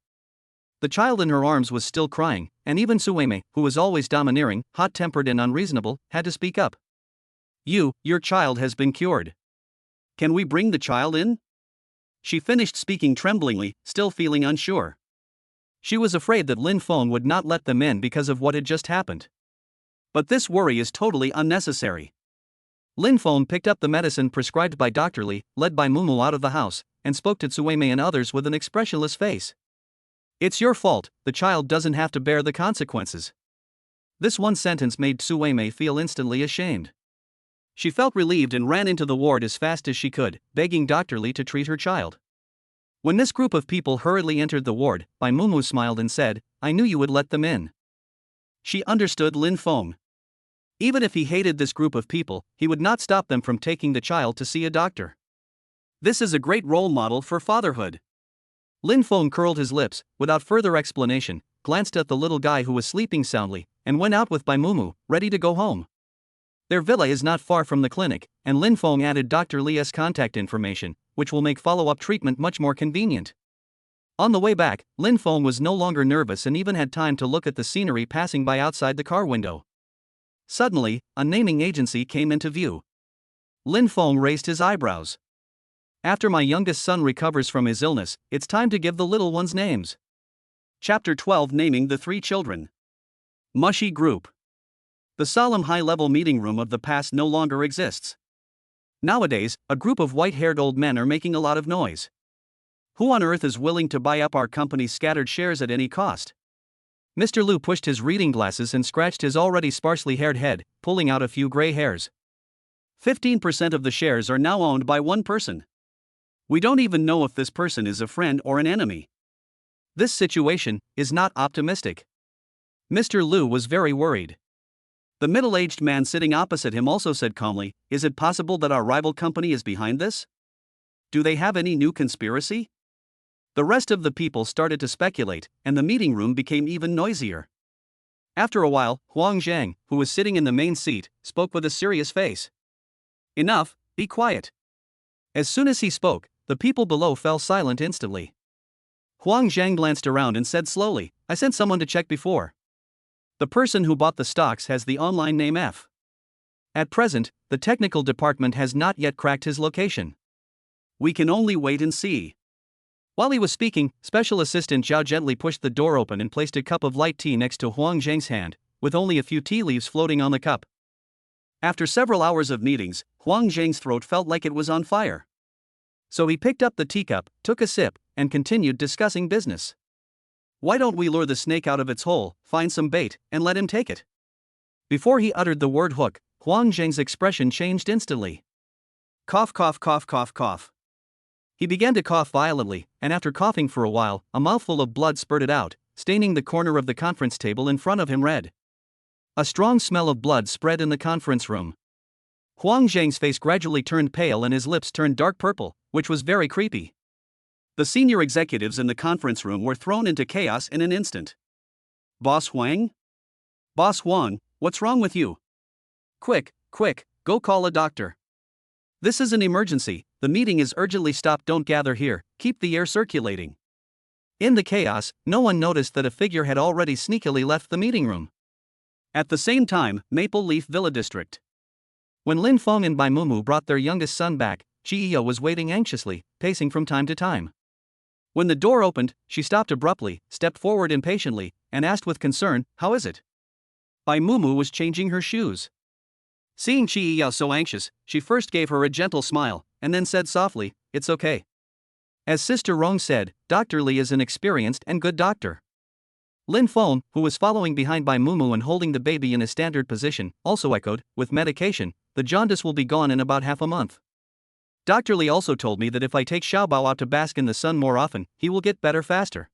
The child in her arms was still crying, and even Su Weimei, who was always domineering, hot-tempered and unreasonable, had to speak up. Your child has been cured. Can we bring the child in? She finished speaking tremblingly, still feeling unsure. She was afraid that Lin Feng would not let them in because of what had just happened. But this worry is totally unnecessary. Lin Feng picked up the medicine prescribed by Dr. Li, led Bai Mumu out of the house, and spoke to Su Weimei and others with an expressionless face. It's your fault, the child doesn't have to bear the consequences. This one sentence made Su Weimei feel instantly ashamed. She felt relieved and ran into the ward as fast as she could, begging Dr. Li to treat her child. When this group of people hurriedly entered the ward, Bai Mumu smiled and said, I knew you would let them in. She understood Lin Feng. Even if he hated this group of people, he would not stop them from taking the child to see a doctor. This is a great role model for fatherhood. Lin Feng curled his lips, without further explanation, glanced at the little guy who was sleeping soundly, and went out with Bai Mumu, ready to go home. Their villa is not far from the clinic, and Lin Feng added Dr. Li's contact information, which will make follow-up treatment much more convenient. On the way back, Lin Feng was no longer nervous and even had time to look at the scenery passing by outside the car window. Suddenly, a naming agency came into view. Lin Feng raised his eyebrows. After my youngest son recovers from his illness, it's time to give the little ones names. Chapter 12, Naming the Three Children. Mushy Group. The solemn high-level meeting room of the past no longer exists. Nowadays, a group of white-haired old men are making a lot of noise. Who on earth is willing to buy up our company's scattered shares at any cost? Mr. Liu pushed his reading glasses and scratched his already sparsely haired head, pulling out a few gray hairs. 15% of the shares are now owned by one person. We don't even know if this person is a friend or an enemy. This situation is not optimistic. Mr. Liu was very worried. The middle-aged man sitting opposite him also said calmly, Is it possible that our rival company is behind this? Do they have any new conspiracy? The rest of the people started to speculate, and the meeting room became even noisier. After a while, Huang Zhang, who was sitting in the main seat, spoke with a serious face. Enough, be quiet. As soon as he spoke, the people below fell silent instantly. Huang Zhang glanced around and said slowly, I sent someone to check before. The person who bought the stocks has the online name F. At present, the technical department has not yet cracked his location. We can only wait and see. While he was speaking, Special Assistant Zhao gently pushed the door open and placed a cup of light tea next to Huang Zhang's hand, with only a few tea leaves floating on the cup. After several hours of meetings, Huang Zhang's throat felt like it was on fire. So he picked up the teacup, took a sip, and continued discussing business. Why don't we lure the snake out of its hole, find some bait, and let him take it? Before he uttered the word hook, Huang Zhang's expression changed instantly. Cough, cough, cough, cough, cough. He began to cough violently, and after coughing for a while, a mouthful of blood spurted out, staining the corner of the conference table in front of him red. A strong smell of blood spread in the conference room. Huang Zhang's face gradually turned pale and his lips turned dark purple, which was very creepy. The senior executives in the conference room were thrown into chaos in an instant. Boss Huang? Boss Huang, what's wrong with you? Quick, go call a doctor. This is an emergency, the meeting is urgently stopped. Don't gather here, keep the air circulating. In the chaos, no one noticed that a figure had already sneakily left the meeting room. At the same time, Maple Leaf Villa District. When Lin Feng and Bai Mumu brought their youngest son back, Chiyo was waiting anxiously, pacing from time to time. When the door opened, she stopped abruptly, stepped forward impatiently, and asked with concern, "How is it?" Bai Mumu was changing her shoes. Seeing Chiyo so anxious, she first gave her a gentle smile, and then said softly, "It's okay." As Sister Rong said, Dr. Li is an experienced and good doctor. Lin Feng, who was following behind Bai Mumu and holding the baby in a standard position, also echoed, "With medication, the jaundice will be gone in about half a month. Dr. Li also told me that if I take Xiaobao out to bask in the sun more often, he will get better faster."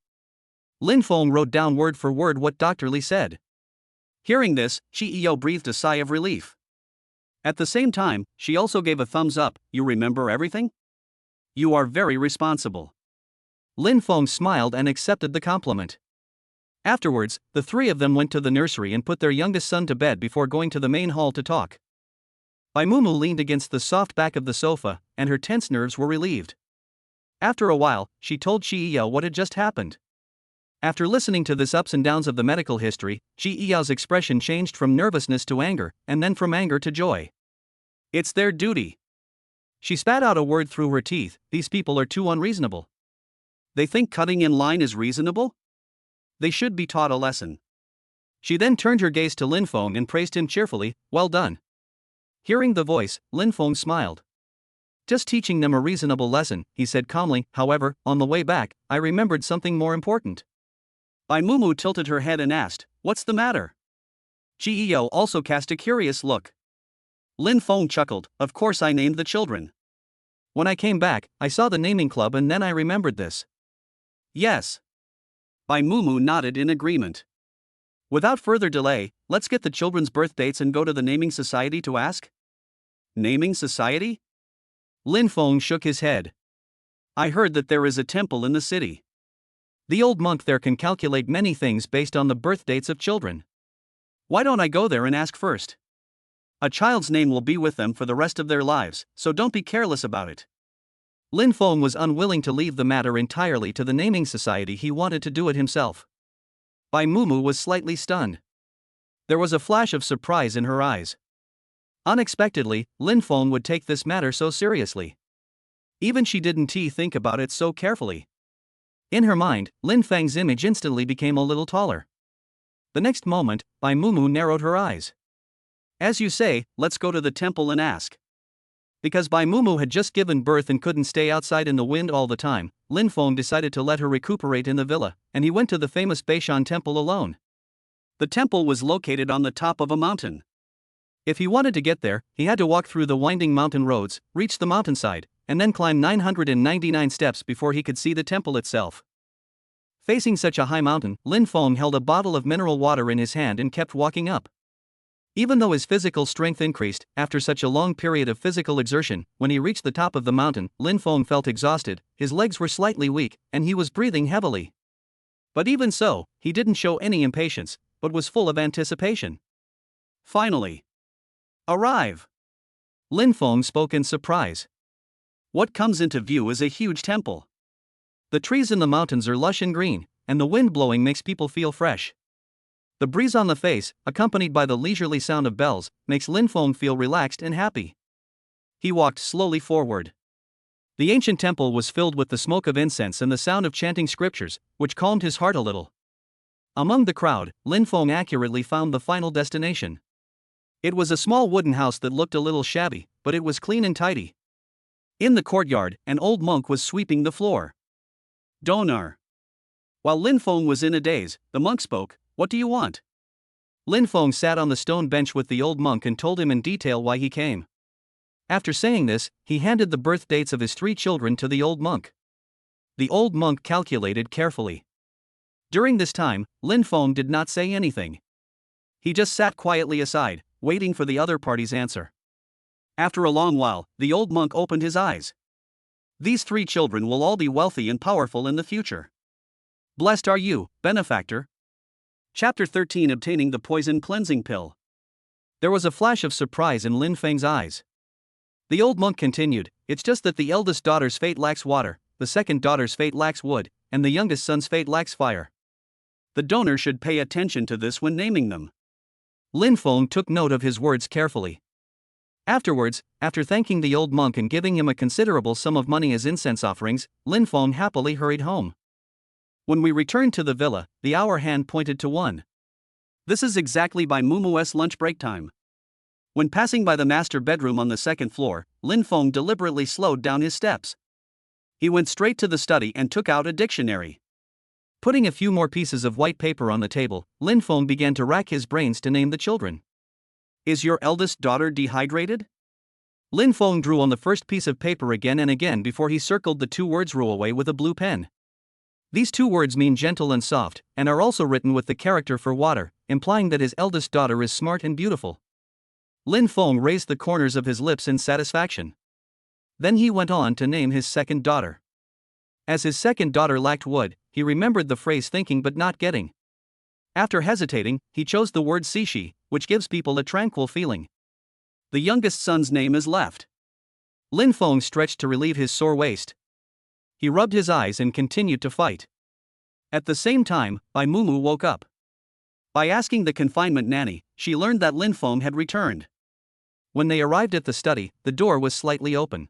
Lin Feng wrote down word for word what Dr. Li said. Hearing this, Chiyo breathed a sigh of relief. At the same time, she also gave a thumbs up. "You remember everything? You are very responsible." Lin Feng smiled and accepted the compliment. Afterwards, the three of them went to the nursery and put their youngest son to bed before going to the main hall to talk. Bai Mumu leaned against the soft back of the sofa, and her tense nerves were relieved. After a while, she told Chiyo what had just happened. After listening to this ups and downs of the medical history, Chiyo's expression changed from nervousness to anger, and then from anger to joy. "It's their duty." She spat out a word through her teeth. "These people are too unreasonable. They think cutting in line is reasonable? They should be taught a lesson." She then turned her gaze to Lin Feng and praised him cheerfully, "Well done." Hearing the voice, Lin Feng smiled. "Just teaching them a reasonable lesson," he said calmly. "However, on the way back, I remembered something more important." Bai Mumu tilted her head and asked, "What's the matter?" Chiyo also cast a curious look. Lin Feng chuckled, "Of course I named the children. When I came back, I saw the naming club and then I remembered this." "Yes." Bai Mumu nodded in agreement. "Without further delay, let's get the children's birth dates and go to the naming society to ask." "Naming society?" Lin Feng shook his head. "I heard that there is a temple in the city. The old monk there can calculate many things based on the birth dates of children. Why don't I go there and ask first? A child's name will be with them for the rest of their lives, so don't be careless about it." Lin Feng was unwilling to leave the matter entirely to the naming society. He wanted to do it himself. Bai Mumu was slightly stunned. There was a flash of surprise in her eyes. Unexpectedly, Lin Feng would take this matter so seriously. Even she didn't think about it so carefully. In her mind, Lin Feng's image instantly became a little taller. The next moment, Bai Mumu narrowed her eyes. "As you say, let's go to the temple and ask." Because Bai Mumu had just given birth and couldn't stay outside in the wind all the time, Lin Feng decided to let her recuperate in the villa, and he went to the famous Beishan temple alone. The temple was located on the top of a mountain. If he wanted to get there, he had to walk through the winding mountain roads, reach the mountainside, and then climb 999 steps before he could see the temple itself. Facing such a high mountain, Lin Feng held a bottle of mineral water in his hand and kept walking up. Even though his physical strength increased, after such a long period of physical exertion, when he reached the top of the mountain, Lin Feng felt exhausted, his legs were slightly weak, and he was breathing heavily. But even so, he didn't show any impatience, but was full of anticipation. "Finally. Arrive." Lin Feng spoke in surprise. What comes into view is a huge temple. The trees in the mountains are lush and green, and the wind blowing makes people feel fresh. The breeze on the face, accompanied by the leisurely sound of bells, makes Lin Feng feel relaxed and happy. He walked slowly forward. The ancient temple was filled with the smoke of incense and the sound of chanting scriptures, which calmed his heart a little. Among the crowd, Lin Feng accurately found the final destination. It was a small wooden house that looked a little shabby, but it was clean and tidy. In the courtyard, an old monk was sweeping the floor. "Donor." While Lin Feng was in a daze, the monk spoke, "What do you want?" Lin Feng sat on the stone bench with the old monk and told him in detail why he came. After saying this, he handed the birth dates of his 3 children to the old monk. The old monk calculated carefully. During this time, Lin Feng did not say anything. He just sat quietly aside, waiting for the other party's answer. After a long while, the old monk opened his eyes. "These 3 children will all be wealthy and powerful in the future. Blessed are you, benefactor." Chapter 13, Obtaining the Poison Cleansing Pill. There was a flash of surprise in Lin Feng's eyes. The old monk continued, "It's just that the eldest daughter's fate lacks water, the second daughter's fate lacks wood, and the youngest son's fate lacks fire. The donor should pay attention to this when naming them." Lin Feng took note of his words carefully. Afterwards, after thanking the old monk and giving him a considerable sum of money as incense offerings, Lin Feng happily hurried home. When we returned to the villa, the hour hand pointed to 1. This is exactly by Mumu's lunch break time. When passing by the master bedroom on the second floor, Lin Feng deliberately slowed down his steps. He went straight to the study and took out a dictionary. Putting a few more pieces of white paper on the table, Lin Feng began to rack his brains to name the children. Is your eldest daughter dehydrated? Lin Feng drew on the first piece of paper again and again before he circled the 2 words "away" with a blue pen. These 2 words mean gentle and soft, and are also written with the character for water, implying that his eldest daughter is smart and beautiful. Lin Feng raised the corners of his lips in satisfaction. Then he went on to name his second daughter. As his second daughter lacked wood, he remembered the phrase thinking but not getting. After hesitating, he chose the word Sishi, which gives people a tranquil feeling. The youngest son's name is left. Lin Feng stretched to relieve his sore waist. He rubbed his eyes and continued to fight. At the same time, Bai Mumu woke up. By asking the confinement nanny, she learned that Lin Feng had returned. When they arrived at the study, the door was slightly open.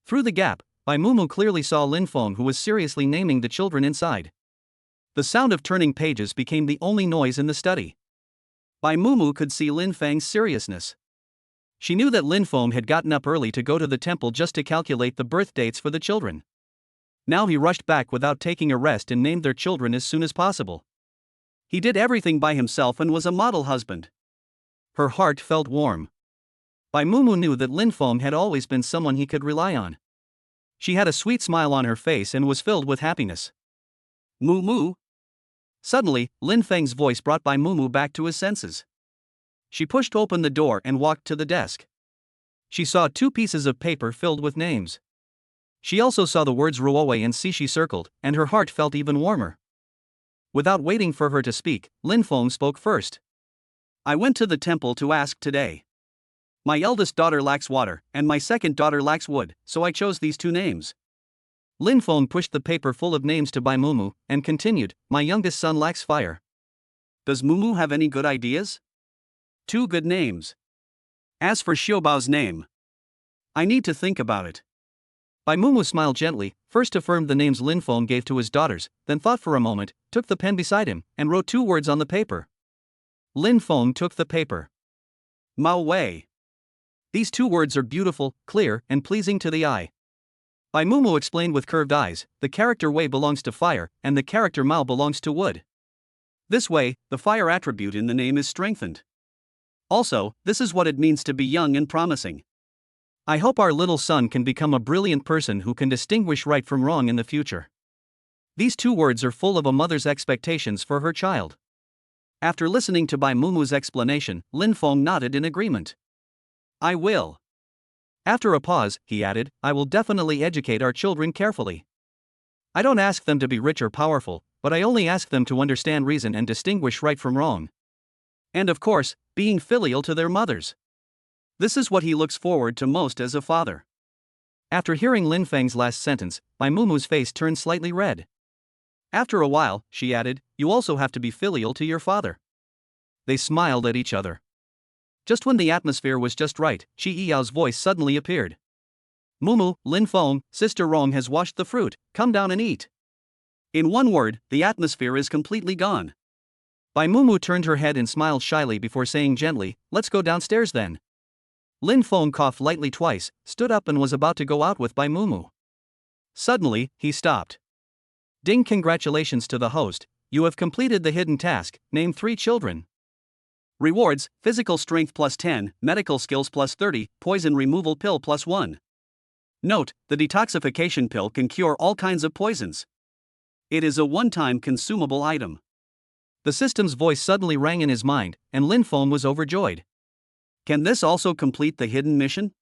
Through the gap, Bai Mumu clearly saw Lin Feng, who was seriously naming the children inside. The sound of turning pages became the only noise in the study. Bai Mumu could see Lin Feng's seriousness. She knew that Lin Feng had gotten up early to go to the temple just to calculate the birth dates for the children. Now he rushed back without taking a rest and named their children as soon as possible. He did everything by himself and was a model husband. Her heart felt warm. Bai Mumu knew that Lin Feng had always been someone he could rely on. She had a sweet smile on her face and was filled with happiness. Mumu? Suddenly, Lin Feng's voice brought Bai Mumu back to his senses. She pushed open the door and walked to the desk. She saw 2 pieces of paper filled with names. She also saw the words Ruowe and Sishi circled, and her heart felt even warmer. Without waiting for her to speak, Lin Feng spoke first. I went to the temple to ask today. My eldest daughter lacks water, and my second daughter lacks wood, so I chose these 2 names. Lin Feng pushed the paper full of names to Bai Mumu, and continued, my youngest son lacks fire. Does Mumu have any good ideas? 2 good names. As for Xiaobao's name, I need to think about it. Bai Mumu smiled gently, first affirmed the names Lin Feng gave to his daughters, then thought for a moment, took the pen beside him, and wrote 2 words on the paper. Lin Feng took the paper. Mao Wei. These 2 words are beautiful, clear, and pleasing to the eye. Bai Mumu explained with curved eyes, the character Wei belongs to fire, and the character Mao belongs to wood. This way, the fire attribute in the name is strengthened. Also, this is what it means to be young and promising. I hope our little son can become a brilliant person who can distinguish right from wrong in the future. These 2 words are full of a mother's expectations for her child. After listening to Bai Mumu's explanation, Lin Feng nodded in agreement. I will. After a pause, he added, I will definitely educate our children carefully. I don't ask them to be rich or powerful, but I only ask them to understand reason and distinguish right from wrong. And of course, being filial to their mothers. This is what he looks forward to most as a father. After hearing Lin Feng's last sentence, Bai Mumu's face turned slightly red. After a while, she added, you also have to be filial to your father. They smiled at each other. Just when the atmosphere was just right, Qi Yiyao's voice suddenly appeared. Mumu, Lin Feng, Sister Rong has washed the fruit, come down and eat. In one word, the atmosphere is completely gone. Bai Mumu turned her head and smiled shyly before saying gently, let's go downstairs then. Lin Feng coughed lightly twice, stood up and was about to go out with Bai Mumu. Suddenly, he stopped. Ding, congratulations to the host, you have completed the hidden task, name 3 children. Rewards, physical strength plus 10, medical skills plus 30, poison removal pill plus 1. Note, the detoxification pill can cure all kinds of poisons. It is a one-time consumable item. The system's voice suddenly rang in his mind, and Lin Feng was overjoyed. Can this also complete the hidden mission?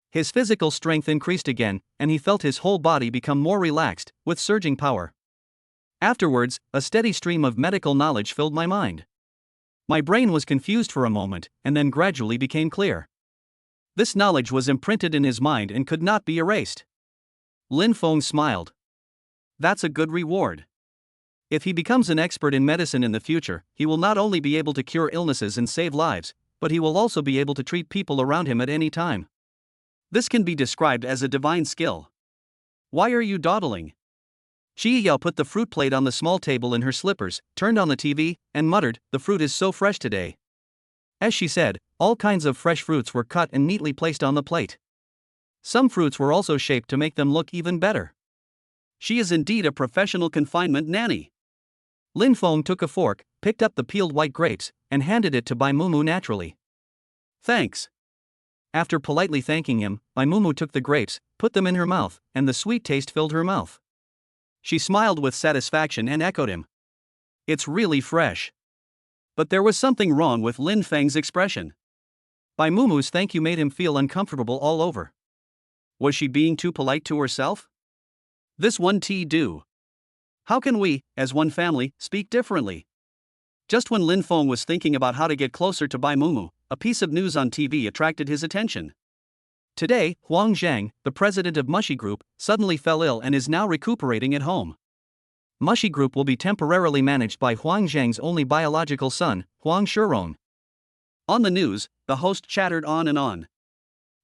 His physical strength increased again, and he felt his whole body become more relaxed, with surging power. Afterwards, a steady stream of medical knowledge filled my mind. My brain was confused for a moment, and then gradually became clear. This knowledge was imprinted in his mind and could not be erased. Lin Feng smiled. That's a good reward. If he becomes an expert in medicine in the future, he will not only be able to cure illnesses and save lives, but he will also be able to treat people around him at any time. This can be described as a divine skill. Why are you dawdling? Qi Yao put the fruit plate on the small table in her slippers, turned on the TV, and muttered, "The fruit is so fresh today." As she said, all kinds of fresh fruits were cut and neatly placed on the plate. Some fruits were also shaped to make them look even better. She is indeed a professional confinement nanny. Lin Feng took a fork, picked up the peeled white grapes, and handed it to Bai Mumu naturally. "Thanks." After politely thanking him, Bai Mumu took the grapes, put them in her mouth, and the sweet taste filled her mouth. She smiled with satisfaction and echoed him. "It's really fresh." But there was something wrong with Lin Feng's expression. Bai Mumu's thank you made him feel uncomfortable all over. Was she being too polite to herself? This one tea do. How can we, as one family, speak differently? Just when Lin Feng was thinking about how to get closer to Bai Mumu, a piece of news on TV attracted his attention. Today, Huang Zhang, the president of Mushy Group, suddenly fell ill and is now recuperating at home. Mushy Group will be temporarily managed by Huang Zhang's only biological son, Huang Shurong. On the news, the host chattered on and on.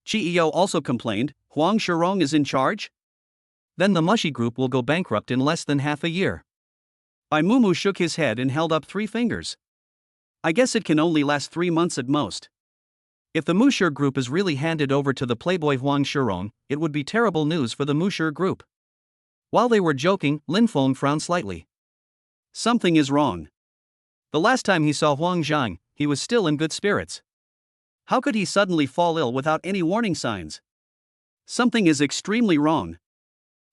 Qi Yao also complained, "Huang Shurong is in charge?" Then the Mushy Group will go bankrupt in less than half a year. Bai Mumu shook his head and held up 3 fingers. "I guess it can only last 3 months at most. If the Musher Group is really handed over to the playboy Huang Shurong, it would be terrible news for the Musher Group." While they were joking, Lin Feng frowned slightly. Something is wrong. The last time he saw Huang Zhang, he was still in good spirits. How could he suddenly fall ill without any warning signs? Something is extremely wrong.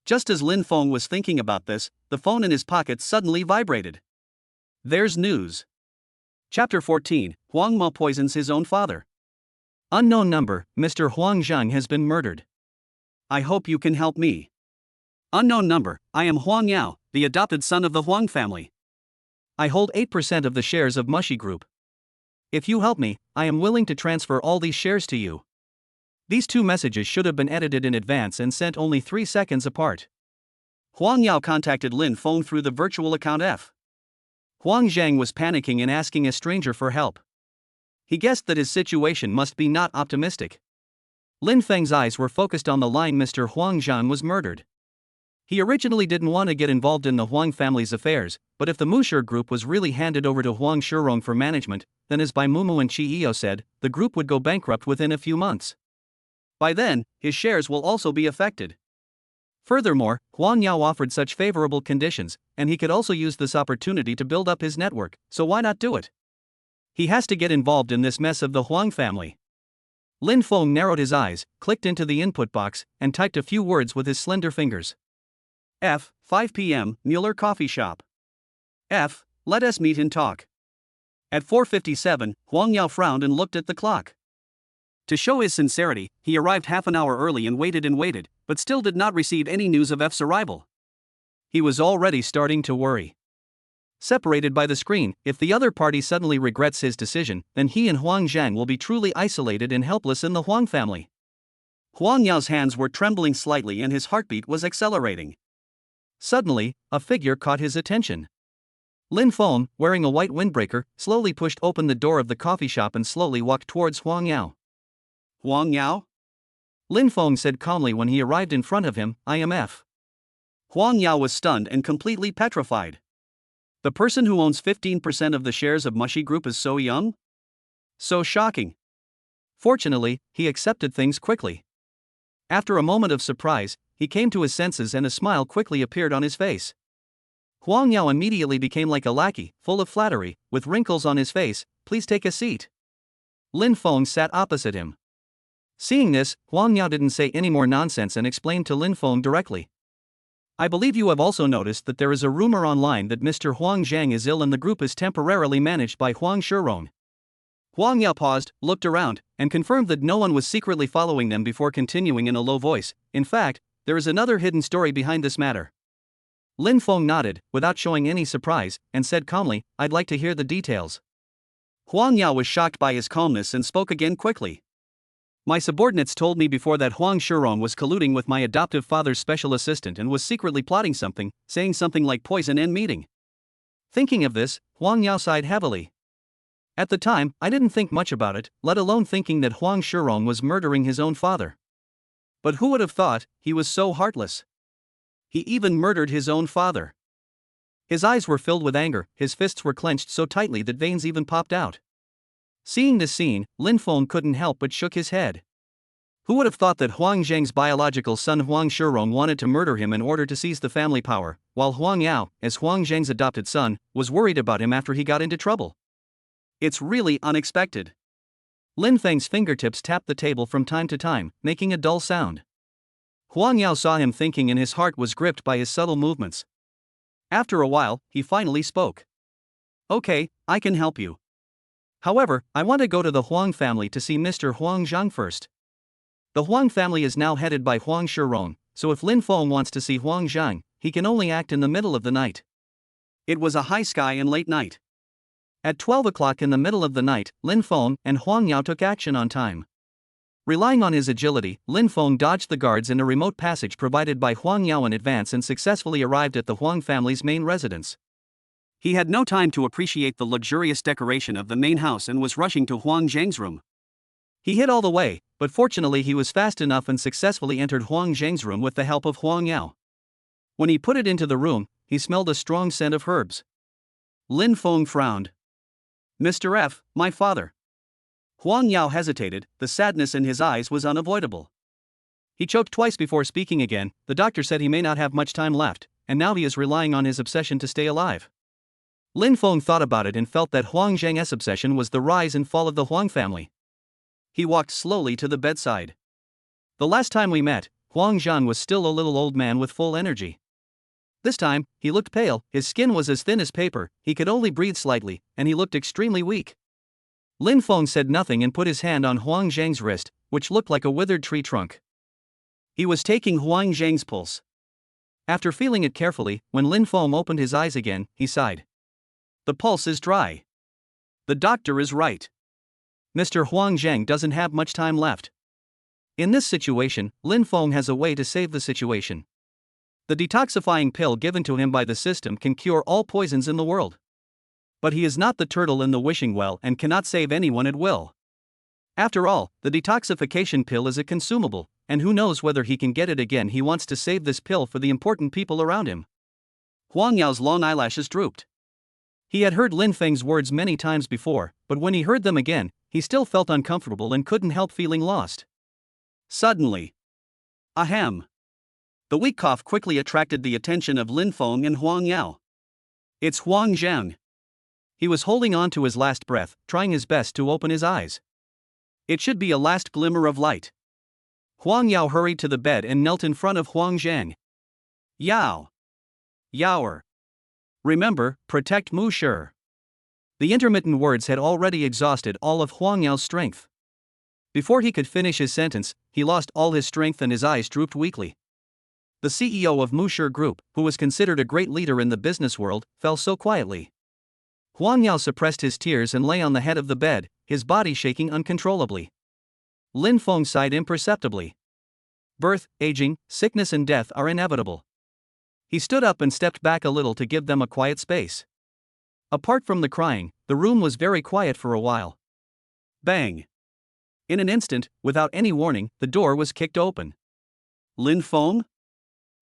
Just as Lin Feng was thinking about this, the phone in his pocket suddenly vibrated. There's news. Chapter 14, Huang Mao poisons his own father. Unknown number, Mr. Huang Zhang has been murdered. I hope you can help me. Unknown number, I am Huang Yao, the adopted son of the Huang family. I hold 8% of the shares of Mushy Group. If you help me, I am willing to transfer all these shares to you. These 2 messages should have been edited in advance and sent only 3 seconds apart. Huang Yao contacted Lin Feng through the virtual account F. Huang Zhang was panicking and asking a stranger for help. He guessed that his situation must be not optimistic. Lin Feng's eyes were focused on the line Mr. Huang Zhang was murdered. He originally didn't want to get involved in the Huang family's affairs, but if the Musher Group was really handed over to Huang Shurong for management, then as Bai Mumu and Qi Yao said, the group would go bankrupt within a few months. By then, his shares will also be affected. Furthermore, Huang Yao offered such favorable conditions, and he could also use this opportunity to build up his network, so why not do it? He has to get involved in this mess of the Huang family. Lin Feng narrowed his eyes, clicked into the input box, and typed a few words with his slender fingers. F, 5 p.m., Mueller Coffee Shop. F, let us meet and talk. At 4:57, Huang Yao frowned and looked at the clock. To show his sincerity, he arrived half an hour early and waited, but still did not receive any news of F's arrival. He was already starting to worry. Separated by the screen, if the other party suddenly regrets his decision, then he and Huang Zhang will be truly isolated and helpless in the Huang family. Huang Yao's hands were trembling slightly and his heartbeat was accelerating. Suddenly, a figure caught his attention. Lin Feng, wearing a white windbreaker, slowly pushed open the door of the coffee shop and slowly walked towards Huang Yao. Huang Yao? Lin Feng said calmly when he arrived in front of him, I am F. Huang Yao was stunned and completely petrified. The person who owns 15% of the shares of Mushy Group is so young? So shocking. Fortunately, he accepted things quickly. After a moment of surprise, he came to his senses and a smile quickly appeared on his face. Huang Yao immediately became like a lackey, full of flattery, with wrinkles on his face. Please take a seat. Lin Feng sat opposite him. Seeing this, Huang Yao didn't say any more nonsense and explained to Lin Feng directly. I believe you have also noticed that there is a rumor online that Mr. Huang Zhang is ill and the group is temporarily managed by Huang Shurong. Huang Yao paused, looked around, and confirmed that no one was secretly following them before continuing in a low voice. In fact, there is another hidden story behind this matter. Lin Feng nodded, without showing any surprise, and said calmly, I'd like to hear the details. Huang Yao was shocked by his calmness and spoke again quickly. My subordinates told me before that Huang Shurong was colluding with my adoptive father's special assistant and was secretly plotting something, saying something like poison and meeting. Thinking of this, Huang Yao sighed heavily. At the time, I didn't think much about it, let alone thinking that Huang Shirong was murdering his own father. But who would have thought he was so heartless? He even murdered his own father. His eyes were filled with anger, his fists were clenched so tightly that veins even popped out. Seeing this scene, Lin Feng couldn't help but shook his head. Who would have thought that Huang Zheng's biological son Huang Shirong wanted to murder him in order to seize the family power, while Huang Yao, as Huang Zheng's adopted son, was worried about him after he got into trouble? It's really unexpected. Lin Feng's fingertips tapped the table from time to time, making a dull sound. Huang Yao saw him thinking and his heart was gripped by his subtle movements. After a while, he finally spoke. Okay, I can help you. However, I want to go to the Huang family to see Mr. Huang Zhang first. The Huang family is now headed by Huang Shirong, so if Lin Feng wants to see Huang Zhang, he can only act in the middle of the night. It was a high sky and late night. At 12 o'clock in the middle of the night, Lin Feng and Huang Yao took action on time. Relying on his agility, Lin Feng dodged the guards in a remote passage provided by Huang Yao in advance and successfully arrived at the Huang family's main residence. He had no time to appreciate the luxurious decoration of the main house and was rushing to Huang Zheng's room. He hid all the way, but fortunately he was fast enough and successfully entered Huang Zheng's room with the help of Huang Yao. When he put it into the room, he smelled a strong scent of herbs. Lin Feng frowned. Mr. F, my father. Huang Yao hesitated, the sadness in his eyes was unavoidable. He choked twice before speaking again. The doctor said he may not have much time left, and now he is relying on his obsession to stay alive. Lin Feng thought about it and felt that Huang Zheng's obsession was the rise and fall of the Huang family. He walked slowly to the bedside. The last time we met, Huang Zhang was still a little old man with full energy. This time, he looked pale, his skin was as thin as paper, he could only breathe slightly, and he looked extremely weak. Lin Feng said nothing and put his hand on Huang Zheng's wrist, which looked like a withered tree trunk. He was taking Huang Zheng's pulse. After feeling it carefully, when Lin Feng opened his eyes again, he sighed. The pulse is dry. The doctor is right. Mr. Huang Zheng doesn't have much time left. In this situation, Lin Feng has a way to save the situation. The detoxifying pill given to him by the system can cure all poisons in the world. But he is not the turtle in the wishing well and cannot save anyone at will. After all, the detoxification pill is a consumable, and who knows whether he can get it again. He wants to save this pill for the important people around him. Huang Yao's long eyelashes drooped. He had heard Lin Feng's words many times before, but when he heard them again, he still felt uncomfortable and couldn't help feeling lost. Suddenly. Ahem. The weak cough quickly attracted the attention of Lin Feng and Huang Yao. It's Huang Zhang. He was holding on to his last breath, trying his best to open his eyes. It should be a last glimmer of light. Huang Yao hurried to the bed and knelt in front of Huang Zhang. Yao. Yaoer. Remember, protect Mu Shi. The intermittent words had already exhausted all of Huang Yao's strength. Before he could finish his sentence, he lost all his strength and his eyes drooped weakly. The CEO of Mu Shi Group, who was considered a great leader in the business world, fell so quietly. Huang Yao suppressed his tears and lay on the head of the bed, his body shaking uncontrollably. Lin Feng sighed imperceptibly. Birth, aging, sickness and death are inevitable. He stood up and stepped back a little to give them a quiet space. Apart from the crying, the room was very quiet for a while. Bang! In an instant, without any warning, the door was kicked open. Lin Feng?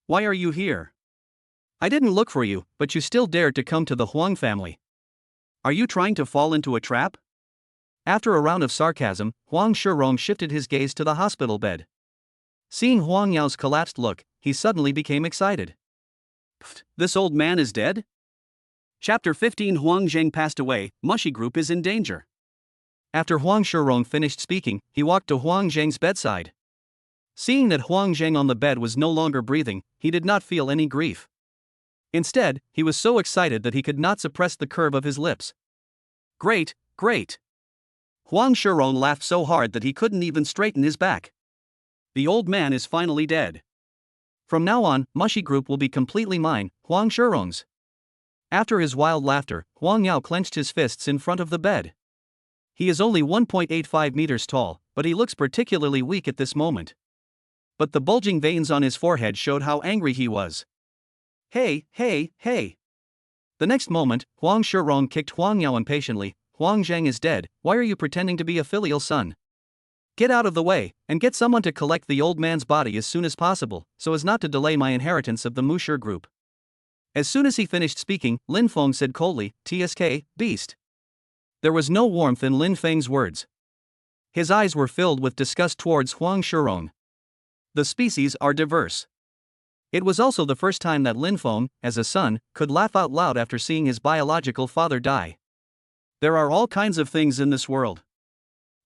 Why are you here? I didn't look for you, but you still dared to come to the Huang family. Are you trying to fall into a trap? After a round of sarcasm, Huang Shirong shifted his gaze to the hospital bed. Seeing Huang Yao's collapsed look, he suddenly became excited. Pfft, this old man is dead? Chapter 15 Huang Zheng passed away, Mushy Group is in danger. After Huang Shirong finished speaking, he walked to Huang Zheng's bedside. Seeing that Huang Zheng on the bed was no longer breathing, he did not feel any grief. Instead, he was so excited that he could not suppress the curve of his lips. Great, great! Huang Shirong laughed so hard that he couldn't even straighten his back. The old man is finally dead. From now on, Mushy Group will be completely mine, Huang Shirong's. After his wild laughter, Huang Yao clenched his fists in front of the bed. He is only 1.85 meters tall, but he looks particularly weak at this moment. But the bulging veins on his forehead showed how angry he was. Hey, hey, hey! The next moment, Huang Shirong kicked Huang Yao impatiently. Huang Zhang is dead, why are you pretending to be a filial son? Get out of the way, and get someone to collect the old man's body as soon as possible, so as not to delay my inheritance of the Musher group. As soon as he finished speaking, Lin Feng said coldly, "Tsk, beast." There was no warmth in Lin Feng's words. His eyes were filled with disgust towards Huang Shirong. The species are diverse. It was also the first time that Lin Feng, as a son, could laugh out loud after seeing his biological father die. There are all kinds of things in this world.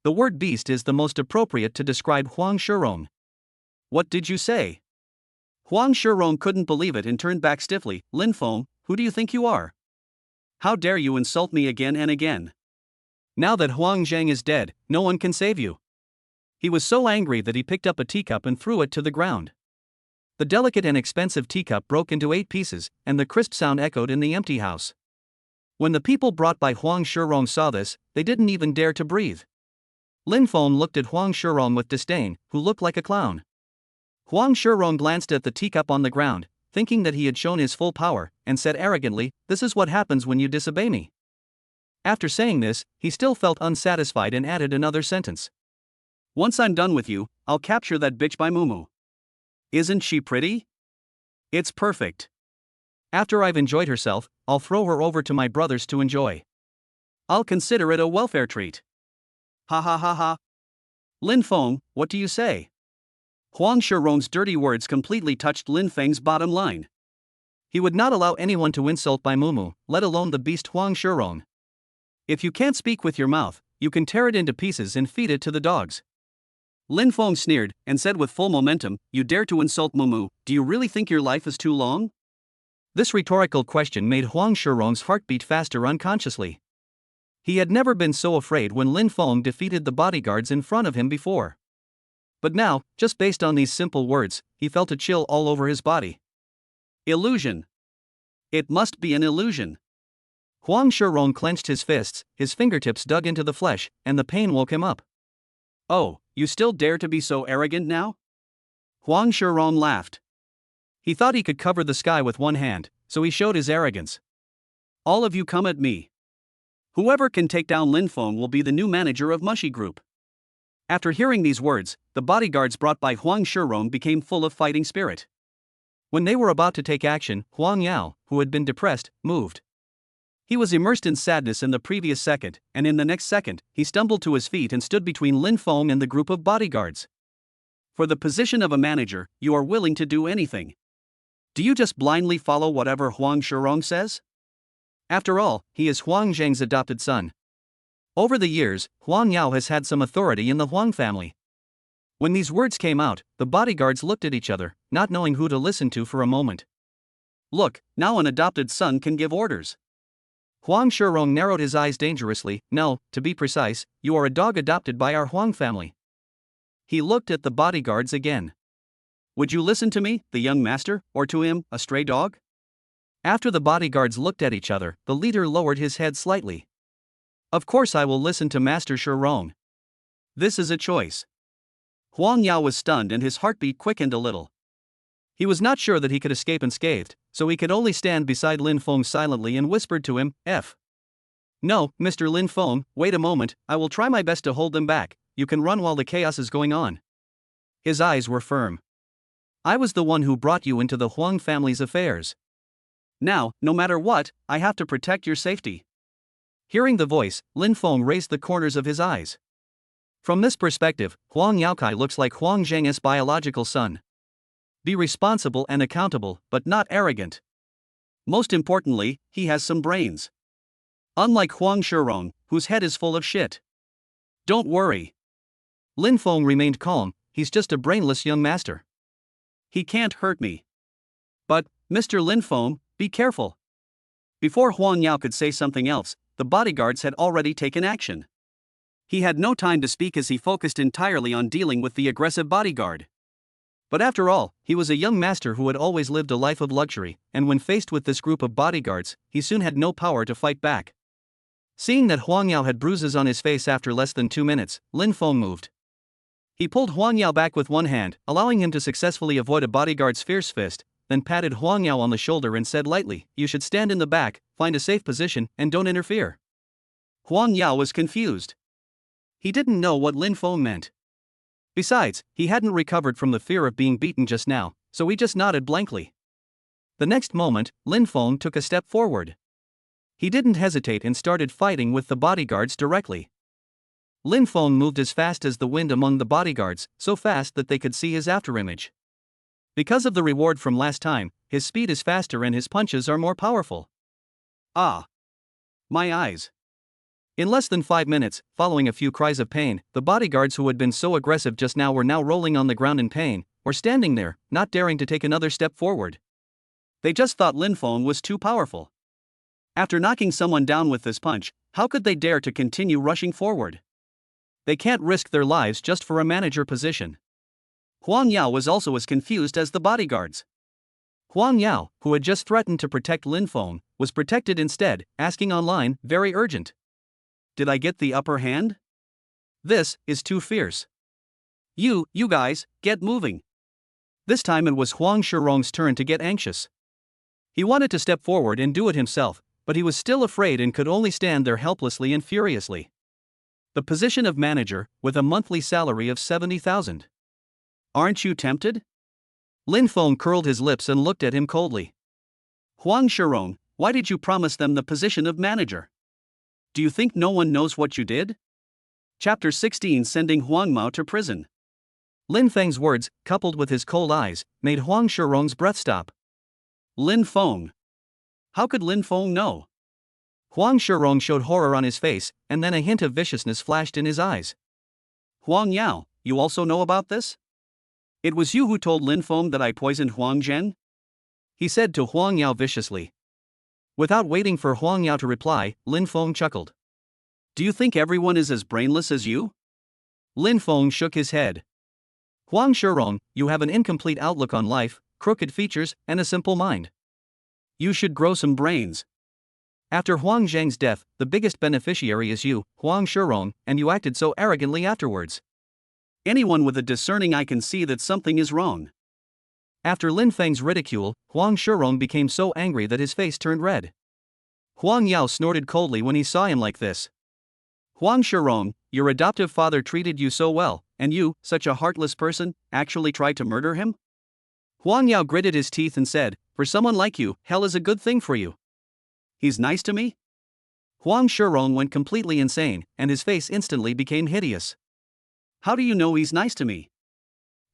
The word beast is the most appropriate to describe Huang Shirong. What did you say? Huang Shirong couldn't believe it and turned back stiffly. Lin Feng, who do you think you are? How dare you insult me again and again? Now that Huang Zhang is dead, no one can save you. He was so angry that he picked up a teacup and threw it to the ground. The delicate and expensive teacup broke into 8 pieces, and the crisp sound echoed in the empty house. When the people brought by Huang Shirong saw this, they didn't even dare to breathe. Lin Feng looked at Huang Shirong with disdain, who looked like a clown. Huang Shirong glanced at the teacup on the ground, thinking that he had shown his full power, and said arrogantly, "This is what happens when you disobey me." After saying this, he still felt unsatisfied and added another sentence. "Once I'm done with you, I'll capture that bitch by Mumu. Isn't she pretty? It's perfect. After I've enjoyed herself, I'll throw her over to my brothers to enjoy. I'll consider it a welfare treat." Ha ha ha ha. Lin Feng, what do you say? Huang Shirong's dirty words completely touched Lin Feng's bottom line. He would not allow anyone to insult Bai Mumu, let alone the beast Huang Shirong. If you can't speak with your mouth, you can tear it into pieces and feed it to the dogs. Lin Feng sneered and said with full momentum, "You dare to insult Mumu, do you really think your life is too long?" This rhetorical question made Huang Shirong's heart beat faster unconsciously. He had never been so afraid when Lin Feng defeated the bodyguards in front of him before. But now, just based on these simple words, he felt a chill all over his body. Illusion. It must be an illusion. Huang Shirong clenched his fists, his fingertips dug into the flesh, and the pain woke him up. "Oh, you still dare to be so arrogant now?" Huang Shirong laughed. He thought he could cover the sky with one hand, so he showed his arrogance. "All of you come at me. Whoever can take down Lin Feng will be the new manager of Mushy Group." After hearing these words, the bodyguards brought by Huang Shirong became full of fighting spirit. When they were about to take action, Huang Yao, who had been depressed, moved. He was immersed in sadness in the previous second, and in the next second, he stumbled to his feet and stood between Lin Feng and the group of bodyguards. For the position of a manager, you are willing to do anything. Do you just blindly follow whatever Huang Shirong says? After all, he is Huang Zhang's adopted son. Over the years, Huang Yao has had some authority in the Huang family. When these words came out, the bodyguards looked at each other, not knowing who to listen to for a moment. Look, now an adopted son can give orders. Huang Shirong narrowed his eyes dangerously. "No, to be precise, you are a dog adopted by our Huang family." He looked at the bodyguards again. "Would you listen to me, the young master, or to him, a stray dog?" After the bodyguards looked at each other, the leader lowered his head slightly. "Of course I will listen to Master Shirong. This is a choice." Huang Yao was stunned and his heartbeat quickened a little. He was not sure that he could escape unscathed, so he could only stand beside Lin Feng silently and whispered to him, "F. No, Mr. Lin Feng, wait a moment, I will try my best to hold them back, you can run while the chaos is going on." His eyes were firm. "I was the one who brought you into the Huang family's affairs. Now, no matter what, I have to protect your safety." Hearing the voice, Lin Feng raised the corners of his eyes. From this perspective, Huang Yaokai looks like Huang Zhang's biological son. Be responsible and accountable, but not arrogant. Most importantly, he has some brains. Unlike Huang Shirong, whose head is full of shit. Don't worry. Lin Feng remained calm, he's just a brainless young master. He can't hurt me. But, Mr. Lin Feng, be careful. Before Huang Yao could say something else, the bodyguards had already taken action. He had no time to speak as he focused entirely on dealing with the aggressive bodyguard. But after all, he was a young master who had always lived a life of luxury, and when faced with this group of bodyguards, he soon had no power to fight back. Seeing that Huang Yao had bruises on his face after less than 2 minutes, Lin Feng moved. He pulled Huang Yao back with one hand, allowing him to successfully avoid a bodyguard's fierce fist, then patted Huang Yao on the shoulder and said lightly, "You should stand in the back, find a safe position, and don't interfere." Huang Yao was confused. He didn't know what Lin Feng meant. Besides, he hadn't recovered from the fear of being beaten just now, so he just nodded blankly. The next moment, Lin Feng took a step forward. He didn't hesitate and started fighting with the bodyguards directly. Lin Feng moved as fast as the wind among the bodyguards, so fast that they could see his afterimage. Because of the reward from last time, his speed is faster and his punches are more powerful. Ah! My eyes. In less than 5 minutes, following a few cries of pain, the bodyguards who had been so aggressive just now were now rolling on the ground in pain, or standing there, not daring to take another step forward. They just thought Lin Feng was too powerful. After knocking someone down with this punch, how could they dare to continue rushing forward? They can't risk their lives just for a manager position. Huang Yao was also as confused as the bodyguards. Huang Yao, who had just threatened to protect Lin Feng, was protected instead, asking online, very urgent. Did I get the upper hand? This is too fierce. You guys, get moving. This time it was Huang Shirong's turn to get anxious. He wanted to step forward and do it himself, but he was still afraid and could only stand there helplessly and furiously. The position of manager, with a monthly salary of 70,000. Aren't you tempted? Lin Feng curled his lips and looked at him coldly. Huang Shirong, why did you promise them the position of manager? Do you think no one knows what you did? Chapter 16, Sending Huang Mao to prison. Lin Feng's words, coupled with his cold eyes, made Huang Shirong's breath stop. Lin Feng. How could Lin Feng know? Huang Shirong showed horror on his face, and then a hint of viciousness flashed in his eyes. Huang Yao, you also know about this? It was you who told Lin Feng that I poisoned Huang Zhen? He said to Huang Yao viciously. Without waiting for Huang Yao to reply, Lin Feng chuckled. Do you think everyone is as brainless as you? Lin Feng shook his head. Huang Shirong, you have an incomplete outlook on life, crooked features, and a simple mind. You should grow some brains. After Huang Zhang's death, the biggest beneficiary is you, Huang Shirong, and you acted so arrogantly afterwards. Anyone with a discerning eye can see that something is wrong. After Lin Feng's ridicule, Huang Shirong became so angry that his face turned red. Huang Yao snorted coldly when he saw him like this. Huang Shirong, your adoptive father treated you so well, and you, such a heartless person, actually tried to murder him? Huang Yao gritted his teeth and said, for someone like you, hell is a good thing for you. He's nice to me? Huang Shirong went completely insane, and his face instantly became hideous. How do you know he's nice to me?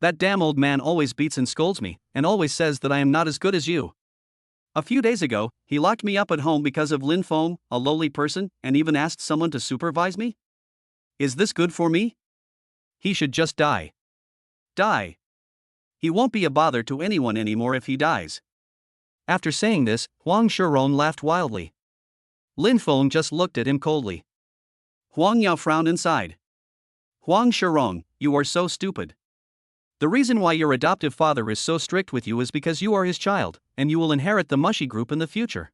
That damn old man always beats and scolds me, and always says that I am not as good as you. A few days ago, he locked me up at home because of Lin Feng, a lowly person, and even asked someone to supervise me? Is this good for me? He should just die. Die. He won't be a bother to anyone anymore if he dies. After saying this, Huang Shirong laughed wildly. Lin Feng just looked at him coldly. Huang Yao frowned inside. Huang Shirong, you are so stupid. The reason why your adoptive father is so strict with you is because you are his child, and you will inherit the mushy group in the future.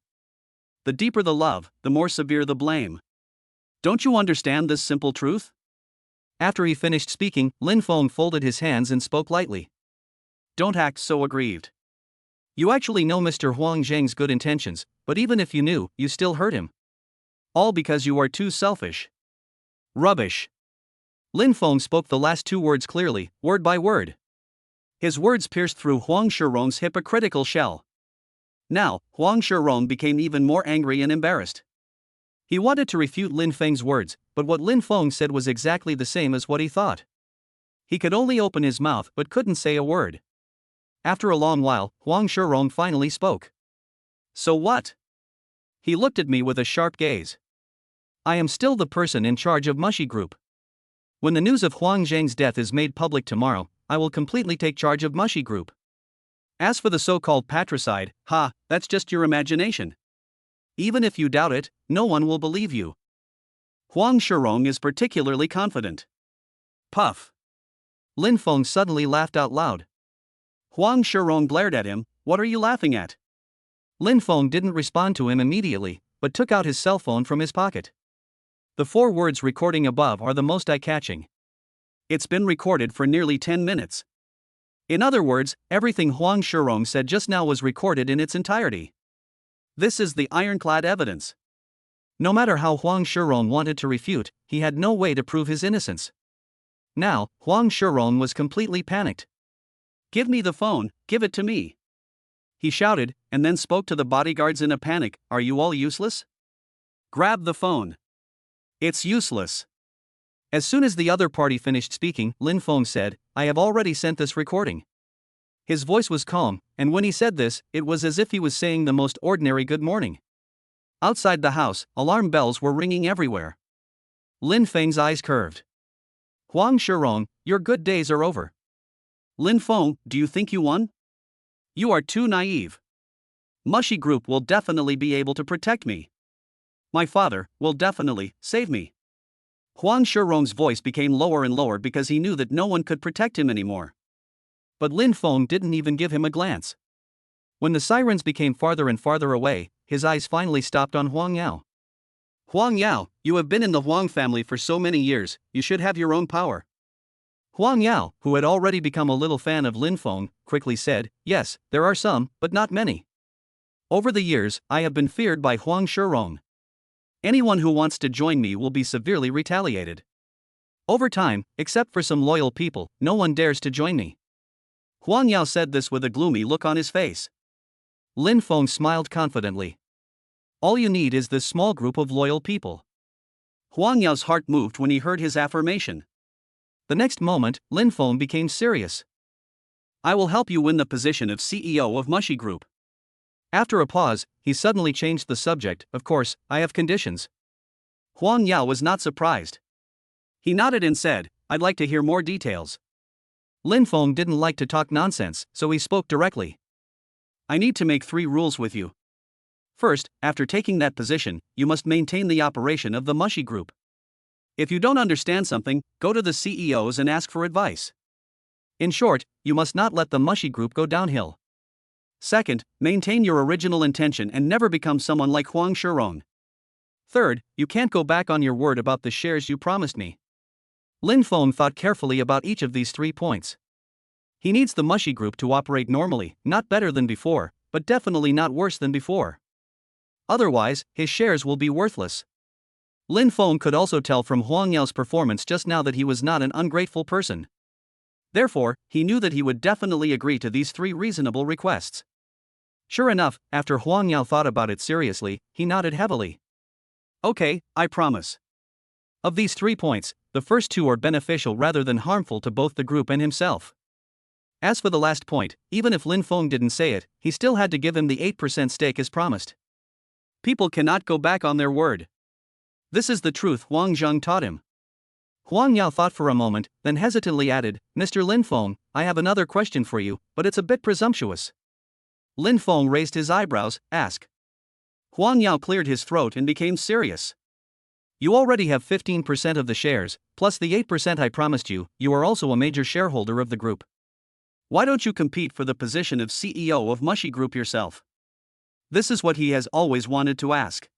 The deeper the love, the more severe the blame. Don't you understand this simple truth? After he finished speaking, Lin Feng folded his hands and spoke lightly. Don't act so aggrieved. You actually know Mr. Huang Zhang's good intentions, but even if you knew, you still hurt him. All because you are too selfish. Rubbish. Lin Feng spoke the last two words clearly, word by word. His words pierced through Huang Shirong's hypocritical shell. Now, Huang Shirong became even more angry and embarrassed. He wanted to refute Lin Feng's words, but what Lin Feng said was exactly the same as what he thought. He could only open his mouth but couldn't say a word. After a long while, Huang Shirong finally spoke. So what? He looked at me with a sharp gaze. I am still the person in charge of Mushy Group. When the news of Huang Zhang's death is made public tomorrow, I will completely take charge of Mushy Group. As for the so-called patricide, that's just your imagination. Even if you doubt it, no one will believe you. Huang Shirong is particularly confident. Puff. Lin Feng suddenly laughed out loud. Huang Shirong glared at him, what are you laughing at? Lin Feng didn't respond to him immediately, but took out his cell phone from his pocket. The 4 words recording above are the most eye-catching. It's been recorded for nearly 10 minutes. In other words, everything Huang Shirong said just now was recorded in its entirety. This is the ironclad evidence. No matter how Huang Shirong wanted to refute, he had no way to prove his innocence. Now, Huang Shirong was completely panicked. "Give me the phone, give it to me," he shouted, and then spoke to the bodyguards in a panic. "Are you all useless? Grab the phone. It's useless." As soon as the other party finished speaking, Lin Feng said, "I have already sent this recording." His voice was calm, and when he said this, it was as if he was saying the most ordinary good morning. Outside the house, alarm bells were ringing everywhere. Lin Feng's eyes curved. "Huang Shirong, your good days are over." "Lin Feng, do you think you won? You are too naive. Mushy Group will definitely be able to protect me. My father will definitely save me." Huang Shirong's voice became lower and lower because he knew that no one could protect him anymore. But Lin Feng didn't even give him a glance. When the sirens became farther and farther away, his eyes finally stopped on Huang Yao. "Huang Yao, you have been in the Huang family for so many years, you should have your own power." Huang Yao, who had already become a little fan of Lin Feng, quickly said, "Yes, there are some, but not many. Over the years, I have been feared by Huang Shirong. Anyone who wants to join me will be severely retaliated. Over time, except for some loyal people, no one dares to join me." Huang Yao said this with a gloomy look on his face. Lin Feng smiled confidently. "All you need is this small group of loyal people." Huang Yao's heart moved when he heard his affirmation. The next moment, Lin Feng became serious. "I will help you win the position of CEO of Mushy Group." After a pause, he suddenly changed the subject. "Of course, I have conditions." Huang Yao was not surprised. He nodded and said, "I'd like to hear more details." Lin Feng didn't like to talk nonsense, so he spoke directly. "I need to make 3 rules with you. First, after taking that position, you must maintain the operation of the Mushy Group. If you don't understand something, go to the CEOs and ask for advice. In short, you must not let the Mushy Group go downhill. Second, maintain your original intention and never become someone like Huang Shirong. Third, you can't go back on your word about the shares you promised me." Lin Feng thought carefully about each of these 3 points. He needs the Mushy Group to operate normally, not better than before, but definitely not worse than before. Otherwise, his shares will be worthless. Lin Feng could also tell from Huang Yao's performance just now that he was not an ungrateful person. Therefore, he knew that he would definitely agree to these 3 reasonable requests. Sure enough, after Huang Yao thought about it seriously, he nodded heavily. "Okay, I promise." Of these 3 points, the first 2 are beneficial rather than harmful to both the group and himself. As for the last point, even if Lin Feng didn't say it, he still had to give him the 8% stake as promised. People cannot go back on their word. This is the truth Huang Zheng taught him. Huang Yao thought for a moment, then hesitantly added, "Mr. Lin Feng, I have another question for you, but it's a bit presumptuous." Lin Feng raised his eyebrows. "Ask." Huang Yao cleared his throat and became serious. "You already have 15% of the shares, plus the 8% I promised you. You are also a major shareholder of the group. Why don't you compete for the position of CEO of Mushy Group yourself?" This is what he has always wanted to ask.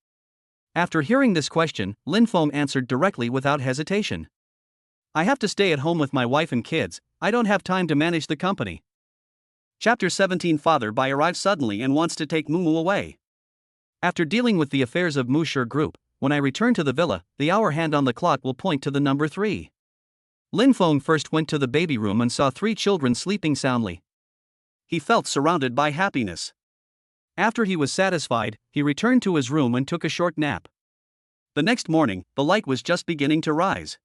After hearing this question, Lin Feng answered directly without hesitation. "I have to stay at home with my wife and kids. I don't have time to manage the company." Chapter 17. Father Bai arrives suddenly and wants to take Mumu away. After dealing with the affairs of Musher Group, when I return to the villa, the hour hand on the clock will point to the number 3. Lin Feng first went to the baby room and saw 3 children sleeping soundly. He felt surrounded by happiness. After he was satisfied, he returned to his room and took a short nap. The next morning, the light was just beginning to rise.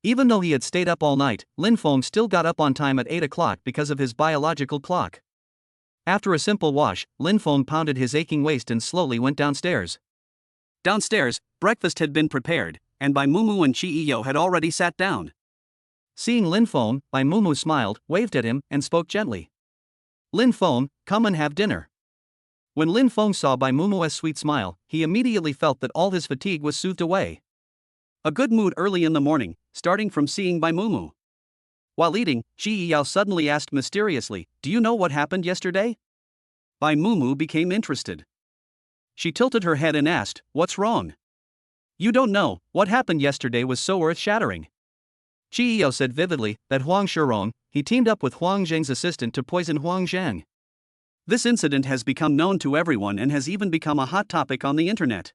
Even though he had stayed up all night, Lin Feng still got up on time at 8 o'clock because of his biological clock. After a simple wash, Lin Feng pounded his aching waist and slowly went downstairs. Downstairs, breakfast had been prepared, and Bai Mumu and Chiyo had already sat down. Seeing Lin Feng, Bai Mumu smiled, waved at him, and spoke gently. "Lin Feng, come and have dinner." When Lin Feng saw Bai Mumu's sweet smile, he immediately felt that all his fatigue was soothed away. A good mood early in the morning, starting from seeing Bai Mumu. While eating, Chi Yao suddenly asked mysteriously, "Do you know what happened yesterday?" Bai Mumu became interested. She tilted her head and asked, "What's wrong?" "You don't know, what happened yesterday was so earth-shattering." Chi Yao said vividly that Huang Shirong, he teamed up with Huang Zheng's assistant to poison Huang Zheng. This incident has become known to everyone and has even become a hot topic on the internet.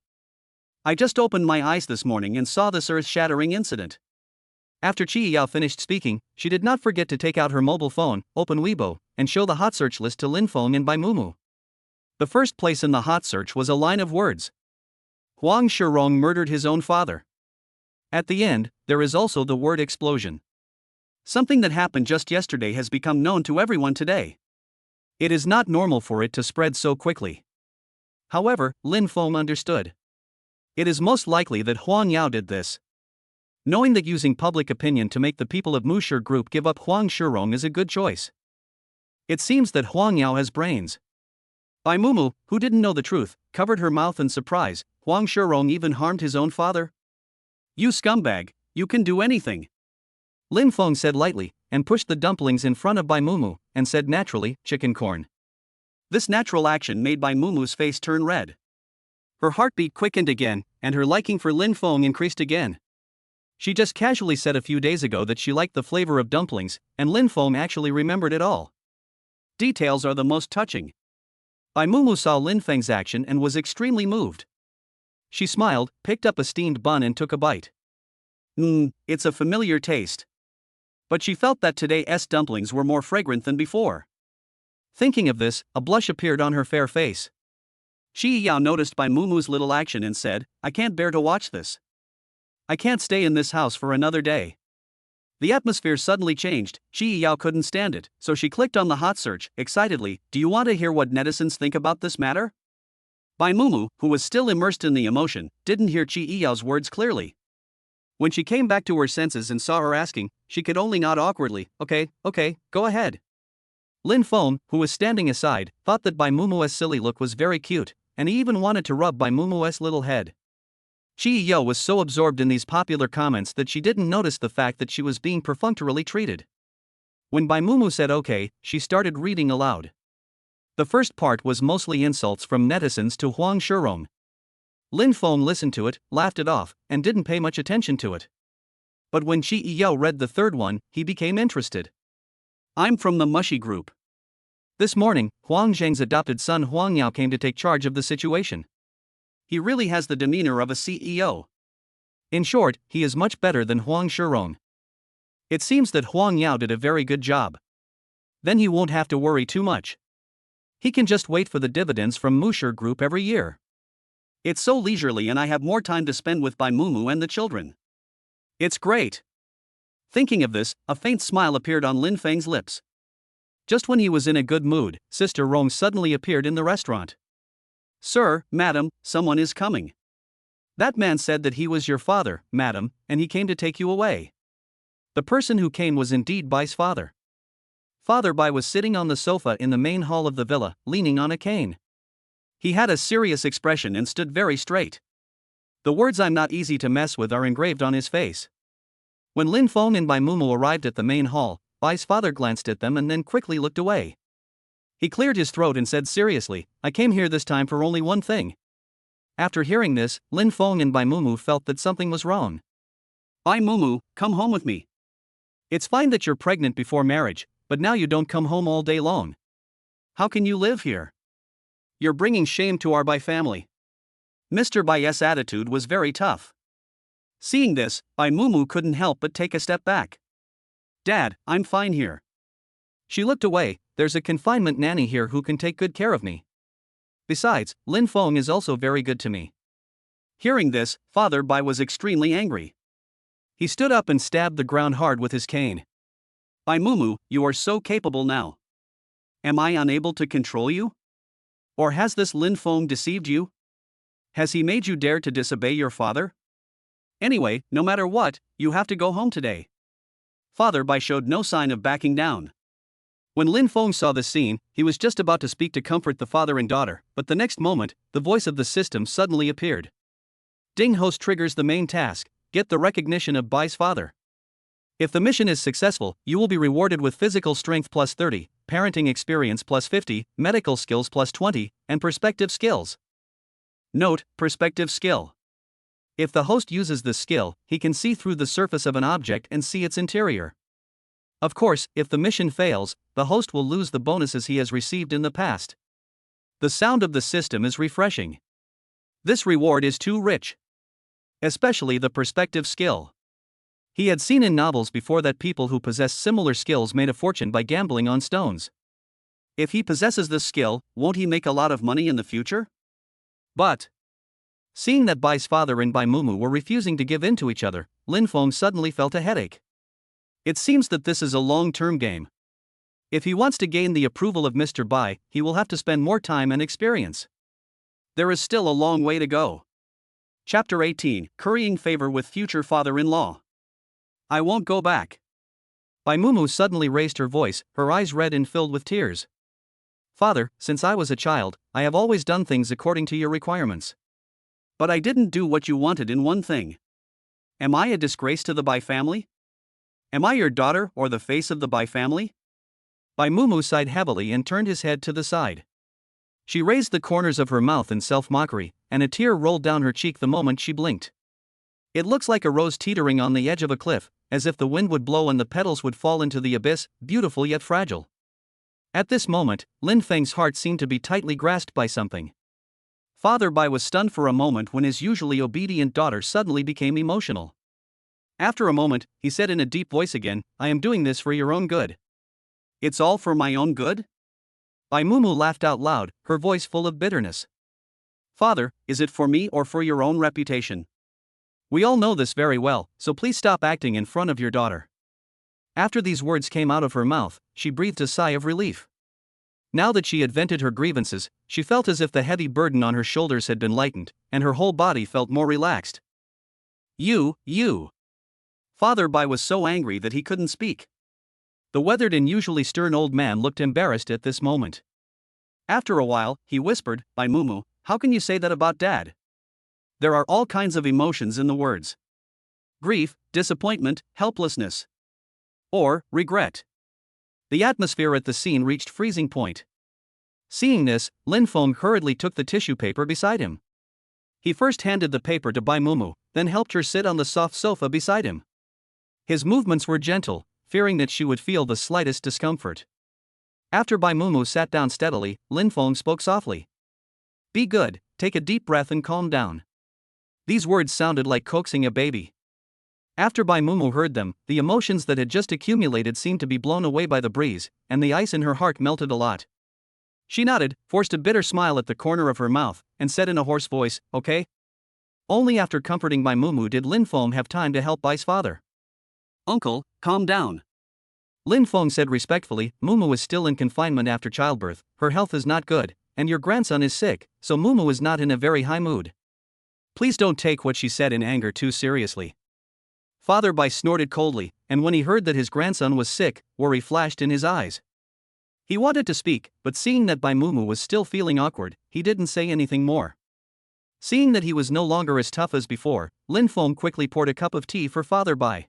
I just opened my eyes this morning and saw this earth-shattering incident. After Chi Yao finished speaking, she did not forget to take out her mobile phone, open Weibo, and show the hot search list to Lin Feng and Bai Mumu. The first place in the hot search was a line of words. Huang Shirong murdered his own father. At the end, there is also the word explosion. Something that happened just yesterday has become known to everyone today. It is not normal for it to spread so quickly. However, Lin Feng understood. It is most likely that Huang Yao did this. Knowing that using public opinion to make the people of Mushi group give up Huang Shirong is a good choice. It seems that Huang Yao has brains. Bai Mumu, who didn't know the truth, covered her mouth in surprise. Huang Shirong even harmed his own father? You scumbag, you can do anything. Lin Feng said lightly, and pushed the dumplings in front of Bai Mumu, and said naturally, chicken corn. This natural action made Bai Mumu's face turn red. Her heartbeat quickened again, and her liking for Lin Feng increased again. She just casually said a few days ago that she liked the flavor of dumplings, and Lin Feng actually remembered it all. Details are the most touching. Bai Mumu saw Lin Feng's action and was extremely moved. She smiled, picked up a steamed bun and took a bite. It's a familiar taste. But she felt that today's dumplings were more fragrant than before. Thinking of this, a blush appeared on her fair face. Chi Yao noticed Bai Mumu's little action and said, I can't bear to watch this. I can't stay in this house for another day. The atmosphere suddenly changed. Chi Yao couldn't stand it, so she clicked on the hot search, excitedly. Do you want to hear what netizens think about this matter? Bai Mumu, who was still immersed in the emotion, didn't hear Chi Yao's words clearly. When she came back to her senses and saw her asking, she could only nod awkwardly. Okay, go ahead. Lin Feng, who was standing aside, thought that Bai Mumu's silly look was very cute, and he even wanted to rub Bai Mumu's little head. Chi Yao was so absorbed in these popular comments that she didn't notice the fact that she was being perfunctorily treated. When Bai Mumu said okay, she started reading aloud. The first part was mostly insults from netizens to Huang Shirong. Lin Feng listened to it, laughed it off, and didn't pay much attention to it. But when Chi Yao read the third one, he became interested. I'm from the Mushi group. This morning, Huang Zheng's adopted son Huang Yao came to take charge of the situation. He really has the demeanor of a CEO. In short, he is much better than Huang Shirong. It seems that Huang Yao did a very good job. Then he won't have to worry too much. He can just wait for the dividends from Mushi group every year. It's so leisurely and I have more time to spend with Bai Mumu and the children. It's great. Thinking of this, a faint smile appeared on Lin Feng's lips. Just when he was in a good mood, Sister Rong suddenly appeared in the restaurant. Sir, madam, someone is coming. That man said that he was your father, madam, and he came to take you away. The person who came was indeed Bai's father. Father Bai was sitting on the sofa in the main hall of the villa, leaning on a cane. He had a serious expression and stood very straight. The words I'm not easy to mess with are engraved on his face. When Lin Feng and Bai Mumu arrived at the main hall, Bai's father glanced at them and then quickly looked away. He cleared his throat and said seriously, I came here this time for only one thing. After hearing this, Lin Feng and Bai Mumu felt that something was wrong. Bai Mumu, come home with me. It's fine that you're pregnant before marriage, but now you don't come home all day long. How can you live here? You're bringing shame to our Bai family. Mr. Bai's attitude was very tough. Seeing this, Bai Mumu couldn't help but take a step back. Dad, I'm fine here. She looked away. There's a confinement nanny here who can take good care of me. Besides, Lin Feng is also very good to me. Hearing this, Father Bai was extremely angry. He stood up and stabbed the ground hard with his cane. Bai Mumu, you are so capable now. Am I unable to control you? Or has this Lin Feng deceived you? Has he made you dare to disobey your father? Anyway, no matter what, you have to go home today. Father Bai showed no sign of backing down. When Lin Feng saw the scene, he was just about to speak to comfort the father and daughter, but the next moment, the voice of the system suddenly appeared. Ding host triggers the main task, get the recognition of Bai's father. If the mission is successful, you will be rewarded with physical strength plus 30, parenting experience plus 50, medical skills plus 20, and perspective skills. Note, perspective skill. If the host uses this skill, he can see through the surface of an object and see its interior. Of course, if the mission fails, the host will lose the bonuses he has received in the past. The sound of the system is refreshing. This reward is too rich. especially the perspective skill. He had seen in novels before that people who possessed similar skills made a fortune by gambling on stones. If he possesses this skill, won't he make a lot of money in the future? But seeing that Bai's father and Bai Mumu were refusing to give in to each other, Lin Feng suddenly felt a headache. It seems that this is a long-term game. If he wants to gain the approval of Mr. Bai, he will have to spend more time and experience. There is still a long way to go. Chapter 18, Currying Favor with Future Father-in-Law. I won't go back. Bai Mumu suddenly raised her voice, her eyes red and filled with tears. Father, since I was a child, I have always done things according to your requirements. But I didn't do what you wanted in one thing. Am I a disgrace to the Bai family? Am I your daughter or the face of the Bai family? Bai Mumu sighed heavily and turned his head to the side. She raised the corners of her mouth in self-mockery, and a tear rolled down her cheek the moment she blinked. It looks like a rose teetering on the edge of a cliff, as if the wind would blow and the petals would fall into the abyss, beautiful yet fragile. At this moment, Lin Feng's heart seemed to be tightly grasped by something. Father Bai was stunned for a moment when his usually obedient daughter suddenly became emotional. After a moment, he said in a deep voice again, I am doing this for your own good. It's all for my own good? Bai Mumu laughed out loud, her voice full of bitterness. Father, is it for me or for your own reputation? We all know this very well, so please stop acting in front of your daughter. After these words came out of her mouth, she breathed a sigh of relief. Now that she had vented her grievances, she felt as if the heavy burden on her shoulders had been lightened, and her whole body felt more relaxed. You. Father Bai was so angry that he couldn't speak. The weathered and usually stern old man looked embarrassed at this moment. After a while, he whispered, Bai Mumu, how can you say that about Dad? There are all kinds of emotions in the words. Grief, disappointment, helplessness. Or, regret. The atmosphere at the scene reached freezing point. Seeing this, Lin Feng hurriedly took the tissue paper beside him. He first handed the paper to Bai Mumu, then helped her sit on the soft sofa beside him. His movements were gentle, fearing that she would feel the slightest discomfort. After Bai Mumu sat down steadily, Lin Feng spoke softly. Be good, take a deep breath and calm down. These words sounded like coaxing a baby. After Bai Mumu heard them, the emotions that had just accumulated seemed to be blown away by the breeze, and the ice in her heart melted a lot. She nodded, forced a bitter smile at the corner of her mouth, and said in a hoarse voice, okay? Only after comforting Bai Mumu did Lin Feng have time to help Bai's father. Uncle, calm down. Lin Feng said respectfully, Mumu is still in confinement after childbirth, her health is not good, and your grandson is sick, so Mumu is not in a very high mood. Please don't take what she said in anger too seriously. Father Bai snorted coldly, and when he heard that his grandson was sick, worry flashed in his eyes. He wanted to speak, but seeing that Bai Mumu was still feeling awkward, he didn't say anything more. Seeing that he was no longer as tough as before, Lin Feng quickly poured a cup of tea for Father Bai.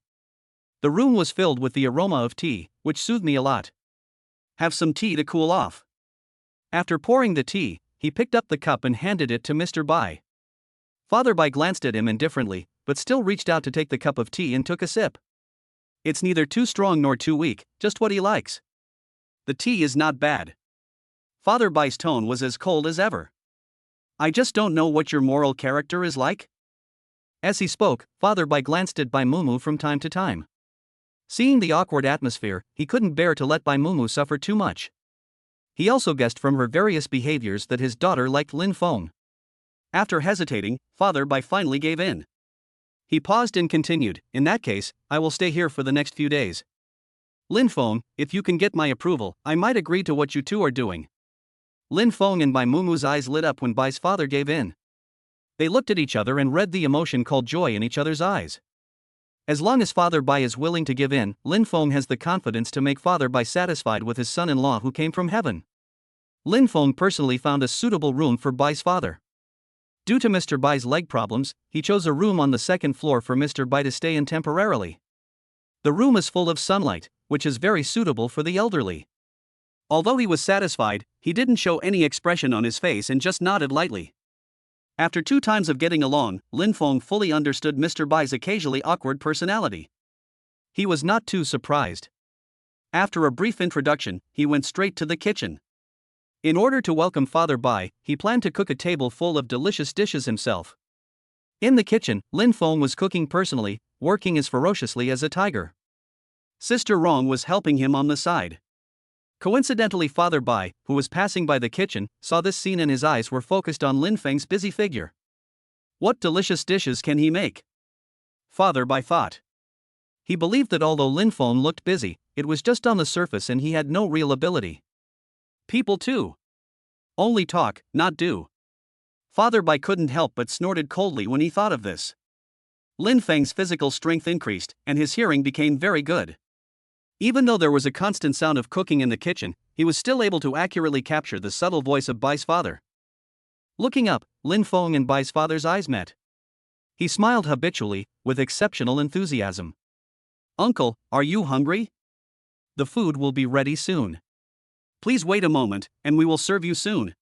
The room was filled with the aroma of tea, which soothed me a lot. Have some tea to cool off. After pouring the tea, he picked up the cup and handed it to Mr. Bai. Father Bai glanced at him indifferently, but still reached out to take the cup of tea and took a sip. It's neither too strong nor too weak, just what he likes. The tea is not bad. Father Bai's tone was as cold as ever. I just don't know what your moral character is like. As he spoke, Father Bai glanced at Bai Mumu from time to time. Seeing the awkward atmosphere, he couldn't bear to let Bai Mumu suffer too much. He also guessed from her various behaviors that his daughter liked Lin Feng. After hesitating, Father Bai finally gave in. He paused and continued, in that case, I will stay here for the next few days. Lin Feng, if you can get my approval, I might agree to what you two are doing. Lin Feng and Bai Mumu's eyes lit up when Bai's father gave in. They looked at each other and read the emotion called joy in each other's eyes. As long as Father Bai is willing to give in, Lin Feng has the confidence to make Father Bai satisfied with his son-in-law who came from heaven. Lin Feng personally found a suitable room for Bai's father. Due to Mr. Bai's leg problems, he chose a room on the second floor for Mr. Bai to stay in temporarily. The room is full of sunlight, which is very suitable for the elderly. Although he was satisfied, he didn't show any expression on his face and just nodded lightly. After 2 times of getting along, Lin Feng fully understood Mr. Bai's occasionally awkward personality. He was not too surprised. After a brief introduction, he went straight to the kitchen. In order to welcome Father Bai, he planned to cook a table full of delicious dishes himself. In the kitchen, Lin Feng was cooking personally, working as ferociously as a tiger. Sister Rong was helping him on the side. Coincidentally, Father Bai, who was passing by the kitchen, saw this scene and his eyes were focused on Lin Feng's busy figure. What delicious dishes can he make? Father Bai thought. He believed that although Lin Feng looked busy, it was just on the surface and he had no real ability. People too. Only talk, not do. Father Bai couldn't help but snorted coldly when he thought of this. Lin Feng's physical strength increased, and his hearing became very good. Even though there was a constant sound of cooking in the kitchen, he was still able to accurately capture the subtle voice of Bai's father. Looking up, Lin Feng and Bai's father's eyes met. He smiled habitually, with exceptional enthusiasm. Uncle, are you hungry? The food will be ready soon. Please wait a moment, and we will serve you soon.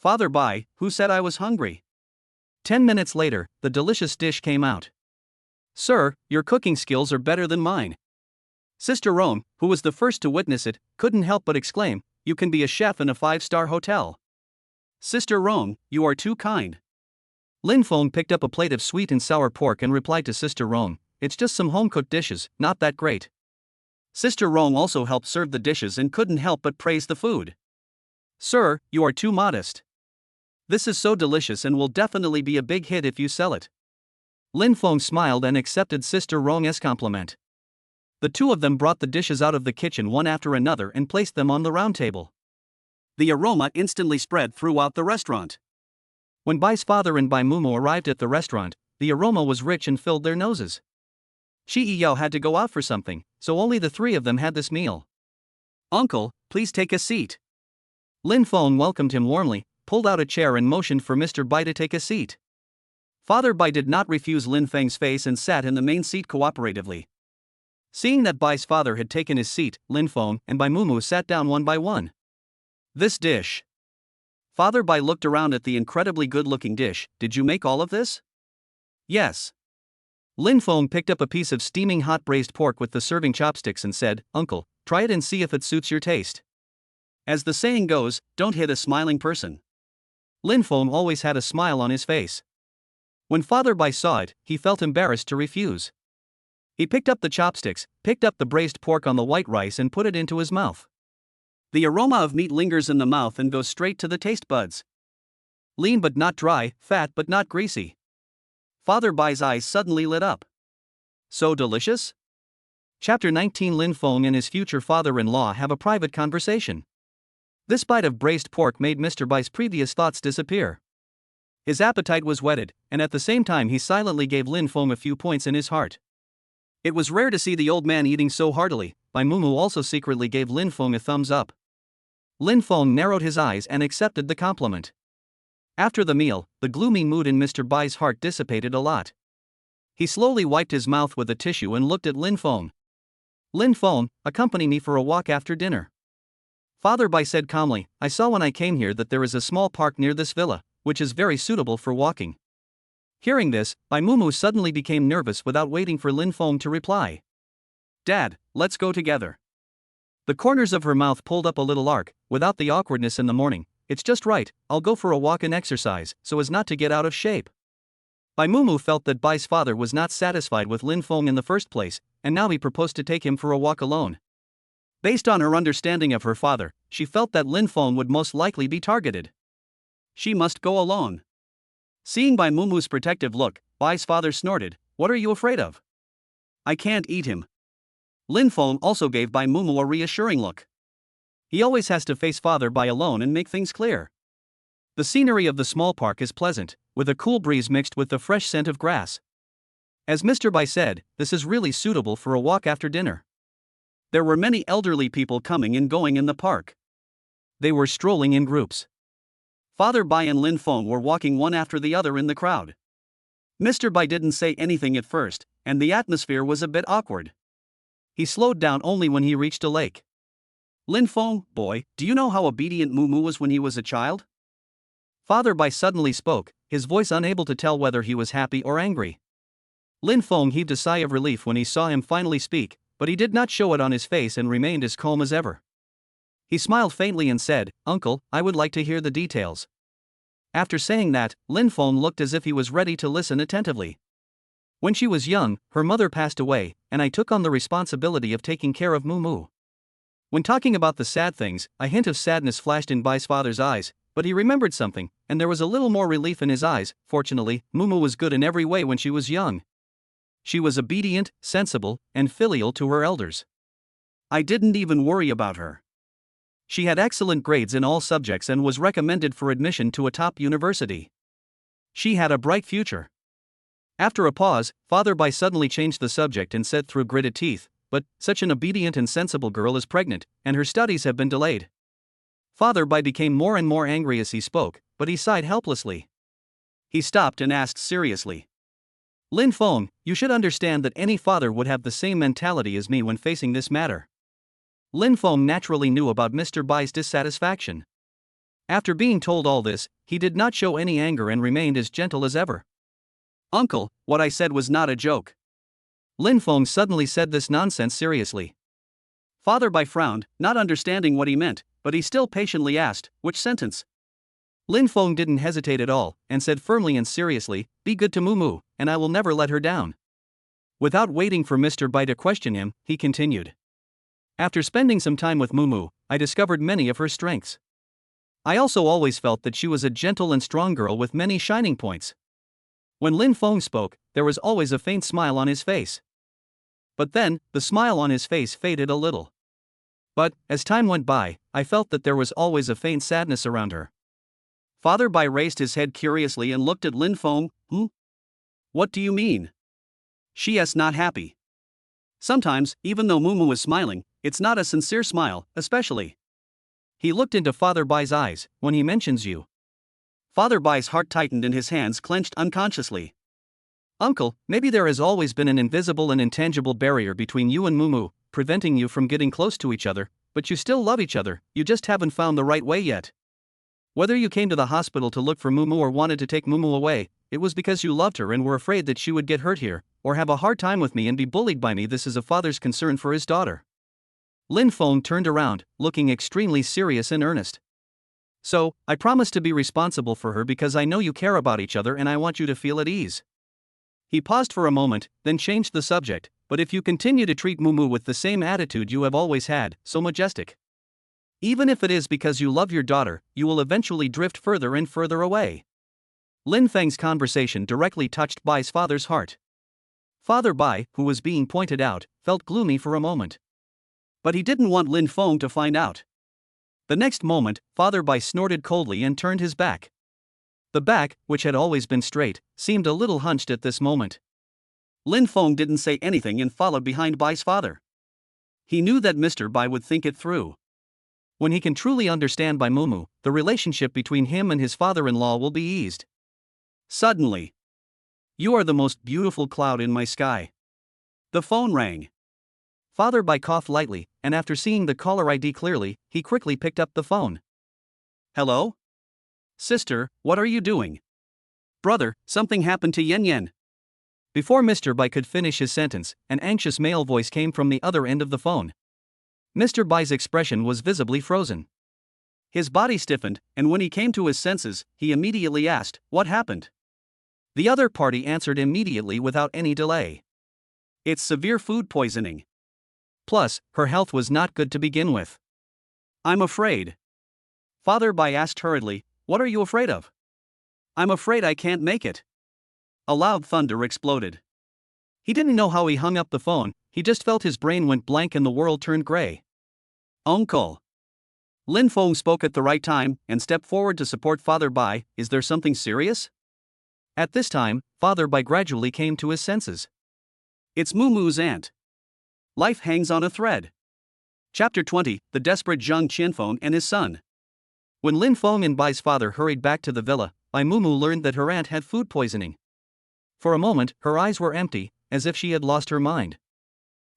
Father Bai, who said I was hungry? 10 minutes later, the delicious dish came out. Sir, your cooking skills are better than mine. Sister Rome, who was the first to witness it, couldn't help but exclaim, you can be a chef in a 5-star hotel. Sister Rome, you are too kind. Lin Feng picked up a plate of sweet and sour pork and replied to Sister Rome, it's just some home-cooked dishes, not that great. Sister Rome also helped serve the dishes and couldn't help but praise the food. Sir, you are too modest. This is so delicious and will definitely be a big hit if you sell it. Lin Feng smiled and accepted Sister Rong's compliment. The two of them brought the dishes out of the kitchen one after another and placed them on the round table. The aroma instantly spread throughout the restaurant. When Bai's father and Bai Mumu arrived at the restaurant, the aroma was rich and filled their noses. Shi Yao had to go out for something, so only the three of them had this meal. Uncle, please take a seat. Lin Feng welcomed him warmly, pulled out a chair and motioned for Mr. Bai to take a seat. Father Bai did not refuse Lin Feng's face and sat in the main seat cooperatively. Seeing that Bai's father had taken his seat, Lin Feng and Bai Mumu sat down one by one. This dish. Father Bai looked around at the incredibly good-looking dish. Did you make all of this? Yes. Lin Feng picked up a piece of steaming hot braised pork with the serving chopsticks and said, Uncle, try it and see if it suits your taste. As the saying goes, don't hit a smiling person. Lin Feng always had a smile on his face. When Father Bai saw it, he felt embarrassed to refuse. He picked up the chopsticks, picked up the braised pork on the white rice and put it into his mouth. The aroma of meat lingers in the mouth and goes straight to the taste buds. Lean but not dry, fat but not greasy. Father Bai's eyes suddenly lit up. So delicious? Chapter 19. Lin Feng and his future father-in-law have a private conversation. This bite of braised pork made Mr. Bai's previous thoughts disappear. His appetite was whetted, and at the same time he silently gave Lin Feng a few points in his heart. It was rare to see the old man eating so heartily. Bai Mumu also secretly gave Lin Feng a thumbs up. Lin Feng narrowed his eyes and accepted the compliment. After the meal, the gloomy mood in Mr. Bai's heart dissipated a lot. He slowly wiped his mouth with a tissue and looked at Lin Feng. Lin Feng, accompany me for a walk after dinner. Father Bai said calmly, I saw when I came here that there is a small park near this villa, which is very suitable for walking. Hearing this, Bai Mumu suddenly became nervous without waiting for Lin Feng to reply. Dad, let's go together. The corners of her mouth pulled up a little arc, without the awkwardness in the morning. It's just right, I'll go for a walk and exercise, so as not to get out of shape. Bai Mumu felt that Bai's father was not satisfied with Lin Feng in the first place, and now he proposed to take him for a walk alone. Based on her understanding of her father, she felt that Lin Feng would most likely be targeted. She must go alone. Seeing Bai Mumu's protective look, Bai's father snorted, What are you afraid of? I can't eat him. Lin Feng also gave Bai Mumu a reassuring look. He always has to face Father Bai alone and make things clear. The scenery of the small park is pleasant, with a cool breeze mixed with the fresh scent of grass. As Mr. Bai said, this is really suitable for a walk after dinner. There were many elderly people coming and going in the park. They were strolling in groups. Father Bai and Lin Feng were walking one after the other in the crowd. Mr. Bai didn't say anything at first, and the atmosphere was a bit awkward. He slowed down only when he reached a lake. Lin Feng, boy, do you know how obedient Mumu was when he was a child? Father Bai suddenly spoke, his voice unable to tell whether he was happy or angry. Lin Feng heaved a sigh of relief when he saw him finally speak, but he did not show it on his face and remained as calm as ever. He smiled faintly and said, Uncle, I would like to hear the details. After saying that, Lin Feng looked as if he was ready to listen attentively. When she was young, her mother passed away, and I took on the responsibility of taking care of Mumu. When talking about the sad things, a hint of sadness flashed in Bai's father's eyes, but he remembered something, and there was a little more relief in his eyes. Fortunately, Mumu was good in every way when she was young. She was obedient, sensible, and filial to her elders. I didn't even worry about her. She had excellent grades in all subjects and was recommended for admission to a top university. She had a bright future. After a pause, Father Bai suddenly changed the subject and said through gritted teeth, "But, such an obedient and sensible girl is pregnant, and her studies have been delayed." Father Bai became more and more angry as he spoke, but he sighed helplessly. He stopped and asked seriously, "Lin Feng, you should understand that any father would have the same mentality as me when facing this matter." Lin Feng naturally knew about Mr. Bai's dissatisfaction. After being told all this, he did not show any anger and remained as gentle as ever. "Uncle, what I said was not a joke." Lin Feng suddenly said this nonsense seriously. Father Bai frowned, not understanding what he meant, but he still patiently asked, "Which sentence?" Lin Feng didn't hesitate at all, and said firmly and seriously, "Be good to Mumu, and I will never let her down." Without waiting for Mr. Bai to question him, he continued. "After spending some time with Mumu, I discovered many of her strengths. I also always felt that she was a gentle and strong girl with many shining points." When Lin Feng spoke, there was always a faint smile on his face. But then, the smile on his face faded a little. But, as time went by, I felt that there was always a faint sadness around her. Father Bai raised his head curiously and looked at Lin Feng. What do you mean?" "She is not happy. Sometimes, even though Mumu is smiling, it's not a sincere smile, especially." He looked into Father Bai's eyes. "When he mentions you." Father Bai's heart tightened and his hands clenched unconsciously. "Uncle, maybe there has always been an invisible and intangible barrier between you and Mumu, preventing you from getting close to each other, but you still love each other, you just haven't found the right way yet. Whether you came to the hospital to look for Mumu or wanted to take Mumu away, it was because you loved her and were afraid that she would get hurt here, or have a hard time with me and be bullied by me. This is a father's concern for his daughter." Lin Feng turned around, looking extremely serious and earnest. "So, I promise to be responsible for her because I know you care about each other and I want you to feel at ease." He paused for a moment, then changed the subject. "But if you continue to treat Mumu with the same attitude you have always had, so majestic, even if it is because you love your daughter, you will eventually drift further and further away." Lin Feng's conversation directly touched Bai's father's heart. Father Bai, who was being pointed out, felt gloomy for a moment. But he didn't want Lin Feng to find out. The next moment, Father Bai snorted coldly and turned his back. The back, which had always been straight, seemed a little hunched at this moment. Lin Feng didn't say anything and followed behind Bai's father. He knew that Mr. Bai would think it through. When he can truly understand Bai Mumu, the relationship between him and his father-in-law will be eased. Suddenly, "You are the most beautiful cloud in my sky." The phone rang. Father Bai coughed lightly, and after seeing the caller ID clearly, he quickly picked up the phone. "Hello? Sister, what are you doing?" "Brother, something happened to Yen Yen." Before Mr. Bai could finish his sentence, an anxious male voice came from the other end of the phone. Mr. Bai's expression was visibly frozen. His body stiffened, and when he came to his senses, he immediately asked, "What happened?" The other party answered immediately without any delay. "It's severe food poisoning. Plus, her health was not good to begin with." "I'm afraid." Father Bai asked hurriedly, "What are you afraid of?" "I'm afraid I can't make it." A loud thunder exploded. He didn't know how he hung up the phone, he just felt his brain went blank and the world turned gray. "Uncle." Lin Feng spoke at the right time and stepped forward to support Father Bai. "Is there something serious?" At this time, Father Bai gradually came to his senses. "It's Mumu's aunt. Life hangs on a thread." Chapter 20, The Desperate Zhang Qianfeng and His Son. When Lin Feng and Bai's father hurried back to the villa, Bai Mumu learned that her aunt had food poisoning. For a moment, her eyes were empty, as if she had lost her mind.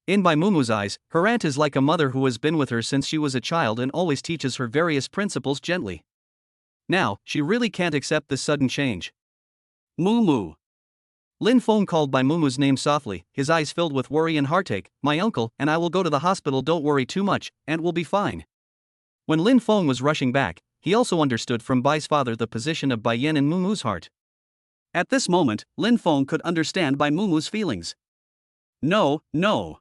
In Bai Mumu's eyes, her aunt is like a mother who has been with her since she was a child and always teaches her various principles gently. Now, she really can't accept this sudden change. "Mumu." Lin Feng called Bai Mumu's name softly, his eyes filled with worry and heartache. "My uncle and I will go to the hospital, don't worry too much, and we'll be fine." When Lin Feng was rushing back, he also understood from Bai's father the position of Bai Yan in Mumu's heart. At this moment, Lin Feng could understand Bai Mumu's feelings. No, no.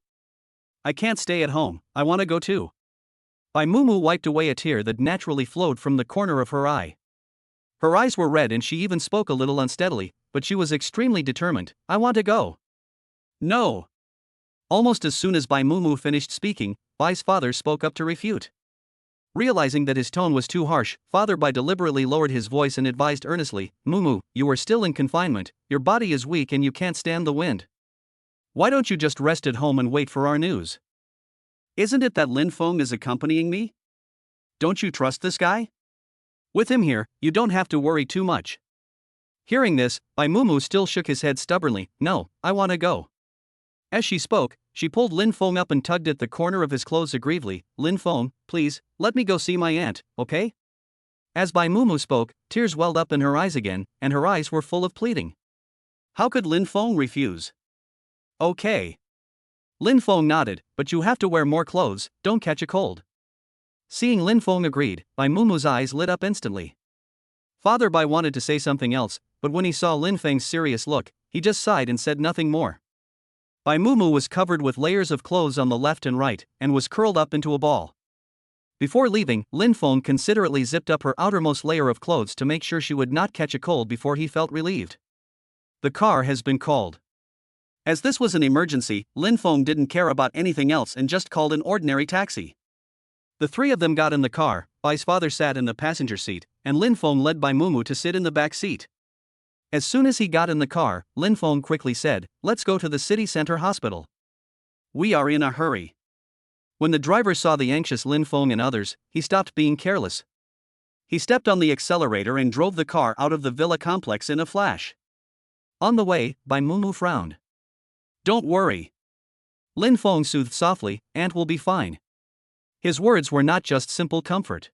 I can't stay at home, I want to go too. Bai Mumu wiped away a tear that naturally flowed from the corner of her eye. Her eyes were red and she even spoke a little unsteadily, but she was extremely determined. I want to go. No. Almost as soon as Bai Mumu finished speaking, Bai's father spoke up to refute. Realizing that his tone was too harsh, Father Bai deliberately lowered his voice and advised earnestly, Mumu, you are still in confinement, your body is weak and you can't stand the wind. Why don't you just rest at home and wait for our news? Isn't it that Lin Feng is accompanying me? Don't you trust this guy? With him here, you don't have to worry too much. Hearing this, Bai Mumu still shook his head stubbornly. No, I want to go. As she spoke, she pulled Lin Feng up and tugged at the corner of his clothes aggressively. Lin Feng, please, let me go see my aunt, okay? As Bai Mumu spoke, tears welled up in her eyes again, and her eyes were full of pleading. How could Lin Feng refuse? Okay. Lin Feng nodded, but you have to wear more clothes, don't catch a cold. Seeing Lin Feng agreed, Bai Mumu's eyes lit up instantly. Father Bai wanted to say something else, but when he saw Lin Feng's serious look, he just sighed and said nothing more. Bai Mumu was covered with layers of clothes on the left and right, and was curled up into a ball. Before leaving, Lin Feng considerately zipped up her outermost layer of clothes to make sure she would not catch a cold before he felt relieved. The car has been called. As this was an emergency, Lin Feng didn't care about anything else and just called an ordinary taxi. The three of them got in the car. Bai's father sat in the passenger seat, and Lin Feng led Bai Mumu to sit in the back seat. As soon as he got in the car, Lin Feng quickly said, let's go to the city center hospital. We are in a hurry. When the driver saw the anxious Lin Feng and others, he stopped being careless. He stepped on the accelerator and drove the car out of the villa complex in a flash. On the way, Bai Mumu frowned. Don't worry. Lin Feng soothed softly, Aunt will be fine. His words were not just simple comfort.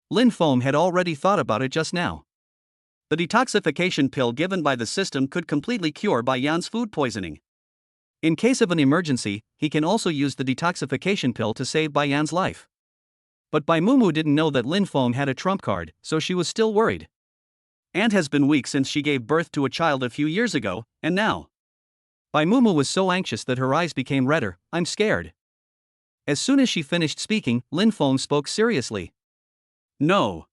Lin Feng had already thought about it just now. The detoxification pill given by the system could completely cure Bai Yan's food poisoning. In case of an emergency, he can also use the detoxification pill to save Bai Yan's life. But Bai Mumu didn't know that Lin Feng had a trump card, so she was still worried. Aunt has been weak since she gave birth to a child a few years ago, and now. Bai Mumu was so anxious that her eyes became redder. I'm scared. As soon as she finished speaking, Lin Feng spoke seriously. No.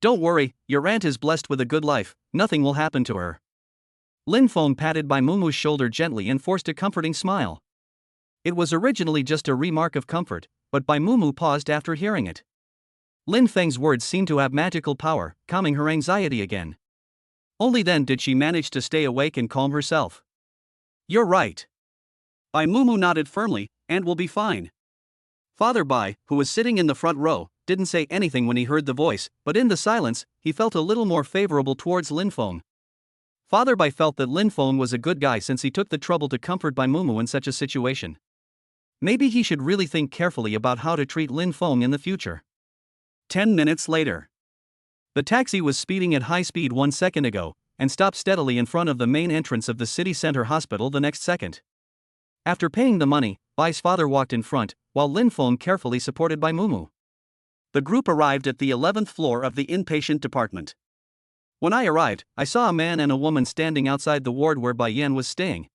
Don't worry, your aunt is blessed with a good life, nothing will happen to her. Lin Feng patted Bai Mumu's shoulder gently and forced a comforting smile. It was originally just a remark of comfort, but Bai Mumu paused after hearing it. Lin Feng's words seemed to have magical power, calming her anxiety again. Only then did she manage to stay awake and calm herself. You're right. Bai Mumu nodded firmly, and will be fine. Father Bai, who was sitting in the front row, didn't say anything when he heard the voice, but in the silence, he felt a little more favorable towards Lin Feng. Father Bai felt that Lin Feng was a good guy since he took the trouble to comfort Bai Mumu in such a situation. Maybe he should really think carefully about how to treat Lin Feng in the future. 10 minutes later. The taxi was speeding at high speed 1 second ago, and stopped steadily in front of the main entrance of the city center hospital the next second. After paying the money, Bai's father walked in front, while Lin Feng carefully supported Bai Mumu. The group arrived at the 11th floor of the inpatient department. When I arrived, I saw a man and a woman standing outside the ward where Bai Yan was staying.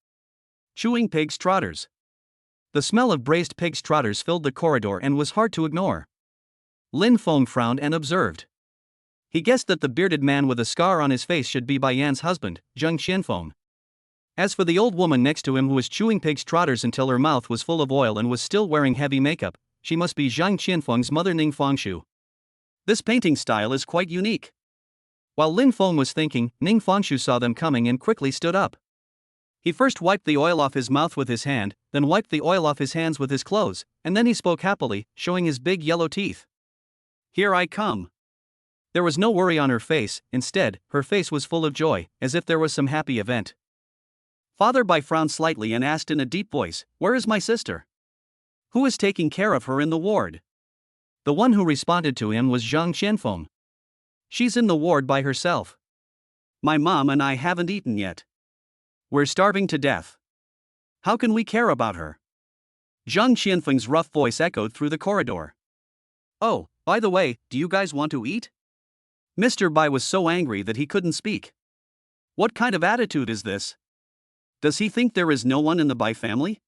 Chewing pig's trotters. The smell of braised pig's trotters filled the corridor and was hard to ignore. Lin Feng frowned and observed. He guessed that the bearded man with a scar on his face should be Bai Yan's husband, Zheng Qianfeng. As for the old woman next to him who was chewing pig's trotters until her mouth was full of oil and was still wearing heavy makeup, she must be Zhang Qianfeng's mother Ning Fengshu. This painting style is quite unique. While Lin Feng was thinking, Ning Fengshu saw them coming and quickly stood up. He first wiped the oil off his mouth with his hand, then wiped the oil off his hands with his clothes, and then he spoke happily, showing his big yellow teeth. Here I come. There was no worry on her face, instead, her face was full of joy, as if there was some happy event. Father Bai frowned slightly and asked in a deep voice, where is my sister? Who is taking care of her in the ward? The one who responded to him was Zhang Qianfeng. She's in the ward by herself. My mom and I haven't eaten yet. We're starving to death. How can we care about her? Zhang Qianfeng's rough voice echoed through the corridor. Oh, By the way, do you guys want to eat? Mr. Bai was so angry that he couldn't speak. What kind of attitude is this? Does he think there is no one in the Bai family?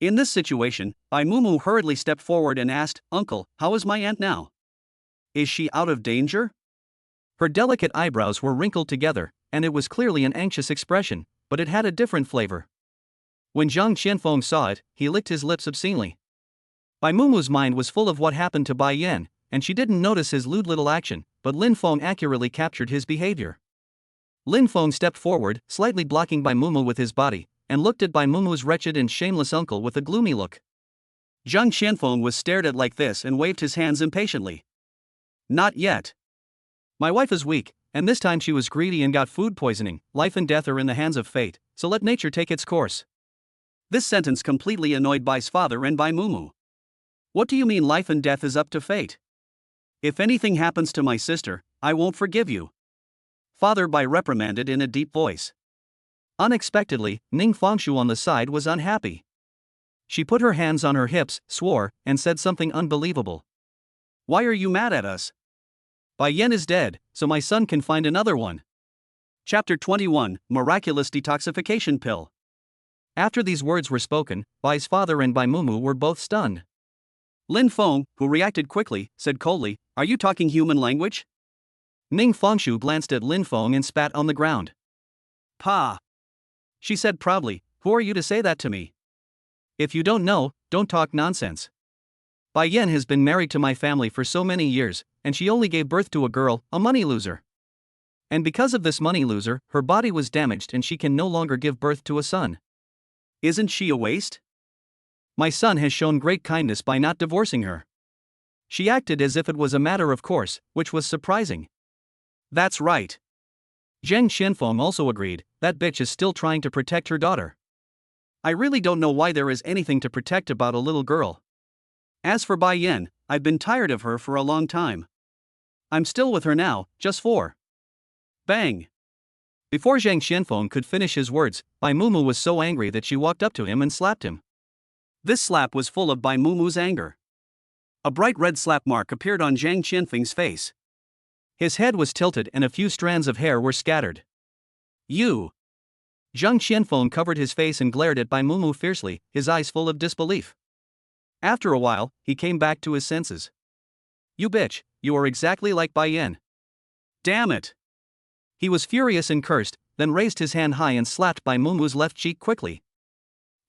In this situation, Bai Mumu hurriedly stepped forward and asked, "Uncle, how is my aunt now? Is she out of danger?" Her delicate eyebrows were wrinkled together, and it was clearly an anxious expression, but it had a different flavor. When Zhang Qianfeng saw it, he licked his lips obscenely. Bai Mumu's mind was full of what happened to Bai Yan, and she didn't notice his lewd little action, but Lin Feng accurately captured his behavior. Lin Feng stepped forward, slightly blocking Bai Mumu with his body, and looked at Bai Mumu's wretched and shameless uncle with a gloomy look. Zhang Qianfeng was stared at like this and waved his hands impatiently. Not yet. My wife is weak, and this time she was greedy and got food poisoning. Life and death are in the hands of fate, so let nature take its course. This sentence completely annoyed Bai's father and Bai Mumu. What do you mean life and death is up to fate? If anything happens to my sister, I won't forgive you. Father Bai reprimanded in a deep voice. Unexpectedly, Ning Fengshu on the side was unhappy. She put her hands on her hips, swore, and said something unbelievable. Why are you mad at us? Bai Yan is dead, so my son can find another one. Chapter 21, Miraculous Detoxification Pill. After these words were spoken, Bai's father and Bai Mumu were both stunned. Lin Feng, who reacted quickly, said coldly, "Are you talking human language?" Ning Fengshu glanced at Lin Feng and spat on the ground. "Pa!" She said proudly, "Who are you to say that to me? If you don't know, don't talk nonsense. Bai Yan has been married to my family for so many years, and she only gave birth to a girl, a money loser. And because of this money loser, her body was damaged and she can no longer give birth to a son. Isn't she a waste? My son has shown great kindness by not divorcing her. She acted as if it was a matter of course, which was surprising." That's right. Zhang Qianfeng also agreed, that bitch is still trying to protect her daughter. I really don't know why there is anything to protect about a little girl. As for Bai Yan, I've been tired of her for a long time. I'm still with her now, just for. Bang! Before Zhang Qianfeng could finish his words, Bai Mumu was so angry that she walked up to him and slapped him. This slap was full of Bai Mumu's anger. A bright red slap mark appeared on Zhang Qianfeng's face. His head was tilted and a few strands of hair were scattered. You! Zhang Qianfeng covered his face and glared at Bai Mumu fiercely, his eyes full of disbelief. After a while, he came back to his senses. You bitch, you are exactly like Bai Yan. Damn it! He was furious and cursed, then raised his hand high and slapped Bai Mumu's left cheek quickly.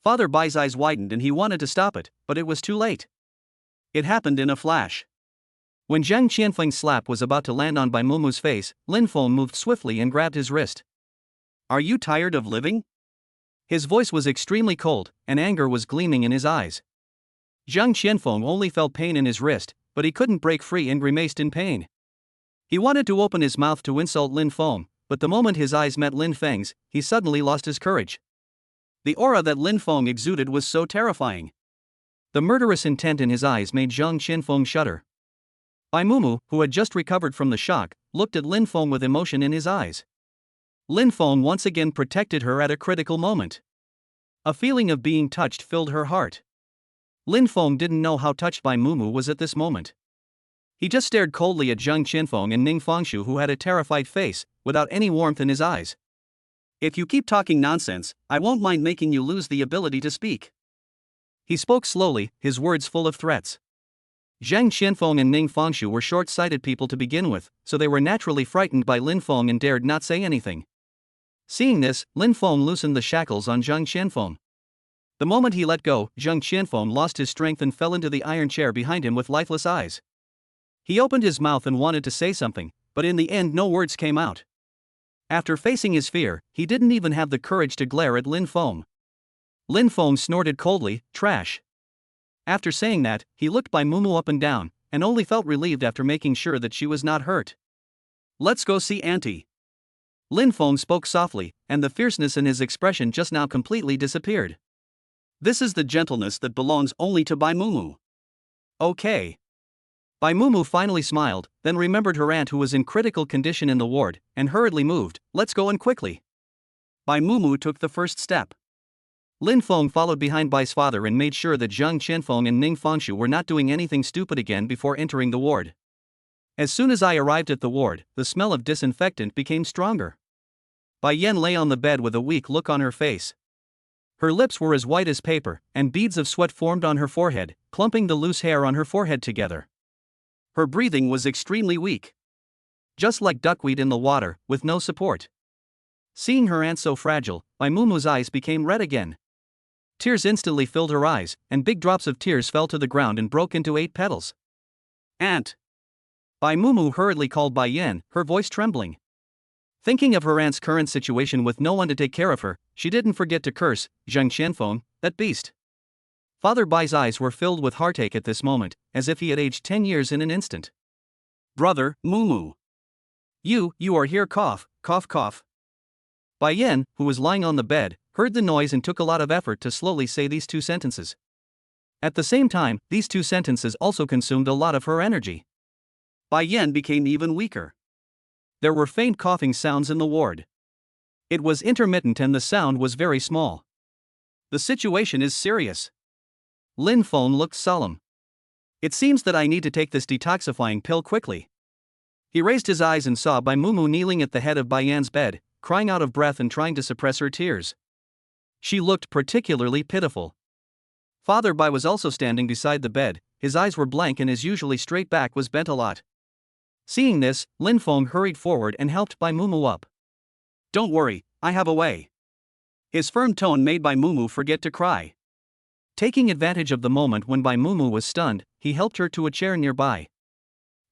Father Bai's eyes widened and he wanted to stop it, but it was too late. It happened in a flash. When Zhang Qianfeng's slap was about to land on Bai Mumu's face, Lin Feng moved swiftly and grabbed his wrist. Are you tired of living? His voice was extremely cold, and anger was gleaming in his eyes. Zhang Qianfeng only felt pain in his wrist, but he couldn't break free and grimaced in pain. He wanted to open his mouth to insult Lin Feng, but the moment his eyes met Lin Feng's, he suddenly lost his courage. The aura that Lin Feng exuded was so terrifying. The murderous intent in his eyes made Zhang Qianfeng shudder. Bai Mumu, who had just recovered from the shock, looked at Lin Feng with emotion in his eyes. Lin Feng once again protected her at a critical moment. A feeling of being touched filled her heart. Lin Feng didn't know how touched Bai Mumu was at this moment. He just stared coldly at Zhang Qianfeng and Ning Fengshu, who had a terrified face, without any warmth in his eyes. If you keep talking nonsense, I won't mind making you lose the ability to speak. He spoke slowly, his words full of threats. Zhang Qianfeng and Ning Fengshu were short-sighted people to begin with, so they were naturally frightened by Lin Feng and dared not say anything. Seeing this, Lin Feng loosened the shackles on Zhang Qianfeng. The moment he let go, Zhang Qianfeng lost his strength and fell into the iron chair behind him with lifeless eyes. He opened his mouth and wanted to say something, but in the end no words came out. After facing his fear, he didn't even have the courage to glare at Lin Feng. Lin Feng snorted coldly, "Trash." After saying that, he looked Bai Mumu up and down, and only felt relieved after making sure that she was not hurt. Let's go see Auntie. Lin Feng spoke softly, and the fierceness in his expression just now completely disappeared. This is the gentleness that belongs only to Bai Mumu. Okay. Bai Mumu finally smiled, then remembered her aunt who was in critical condition in the ward, and hurriedly moved, "Let's go in quickly." Bai Mumu took the first step. Lin Feng followed behind Bai's father and made sure that Zhang Qianfeng and Ning Fengshu were not doing anything stupid again before entering the ward. As soon as I arrived at the ward, the smell of disinfectant became stronger. Bai Yan lay on the bed with a weak look on her face. Her lips were as white as paper, and beads of sweat formed on her forehead, clumping the loose hair on her forehead together. Her breathing was extremely weak. Just like duckweed in the water, with no support. Seeing her aunt so fragile, Bai Mumu's eyes became red again. Tears instantly filled her eyes, and big drops of tears fell to the ground and broke into 8 petals. Aunt! Bai Mumu hurriedly called Bai Yan, her voice trembling. Thinking of her aunt's current situation with no one to take care of her, she didn't forget to curse Zhang Qianfeng, that beast. Father Bai's eyes were filled with heartache at this moment, as if he had aged 10 years in an instant. Brother, Mumu. You are here, cough, cough, cough. Bai Yan, who was lying on the bed, heard the noise and took a lot of effort to slowly say these 2 sentences. At the same time, these 2 sentences also consumed a lot of her energy. Bai Yan became even weaker. There were faint coughing sounds in the ward. It was intermittent and the sound was very small. The situation is serious. Lin Feng looked solemn. It seems that I need to take this detoxifying pill quickly. He raised his eyes and saw Bai Mumu kneeling at the head of Bai Yan's bed, crying out of breath and trying to suppress her tears. She looked particularly pitiful. Father Bai was also standing beside the bed, his eyes were blank and his usually straight back was bent a lot. Seeing this, Lin Feng hurried forward and helped Bai Mumu up. Don't worry, I have a way. His firm tone made Bai Mumu forget to cry. Taking advantage of the moment when Bai Mumu was stunned, he helped her to a chair nearby.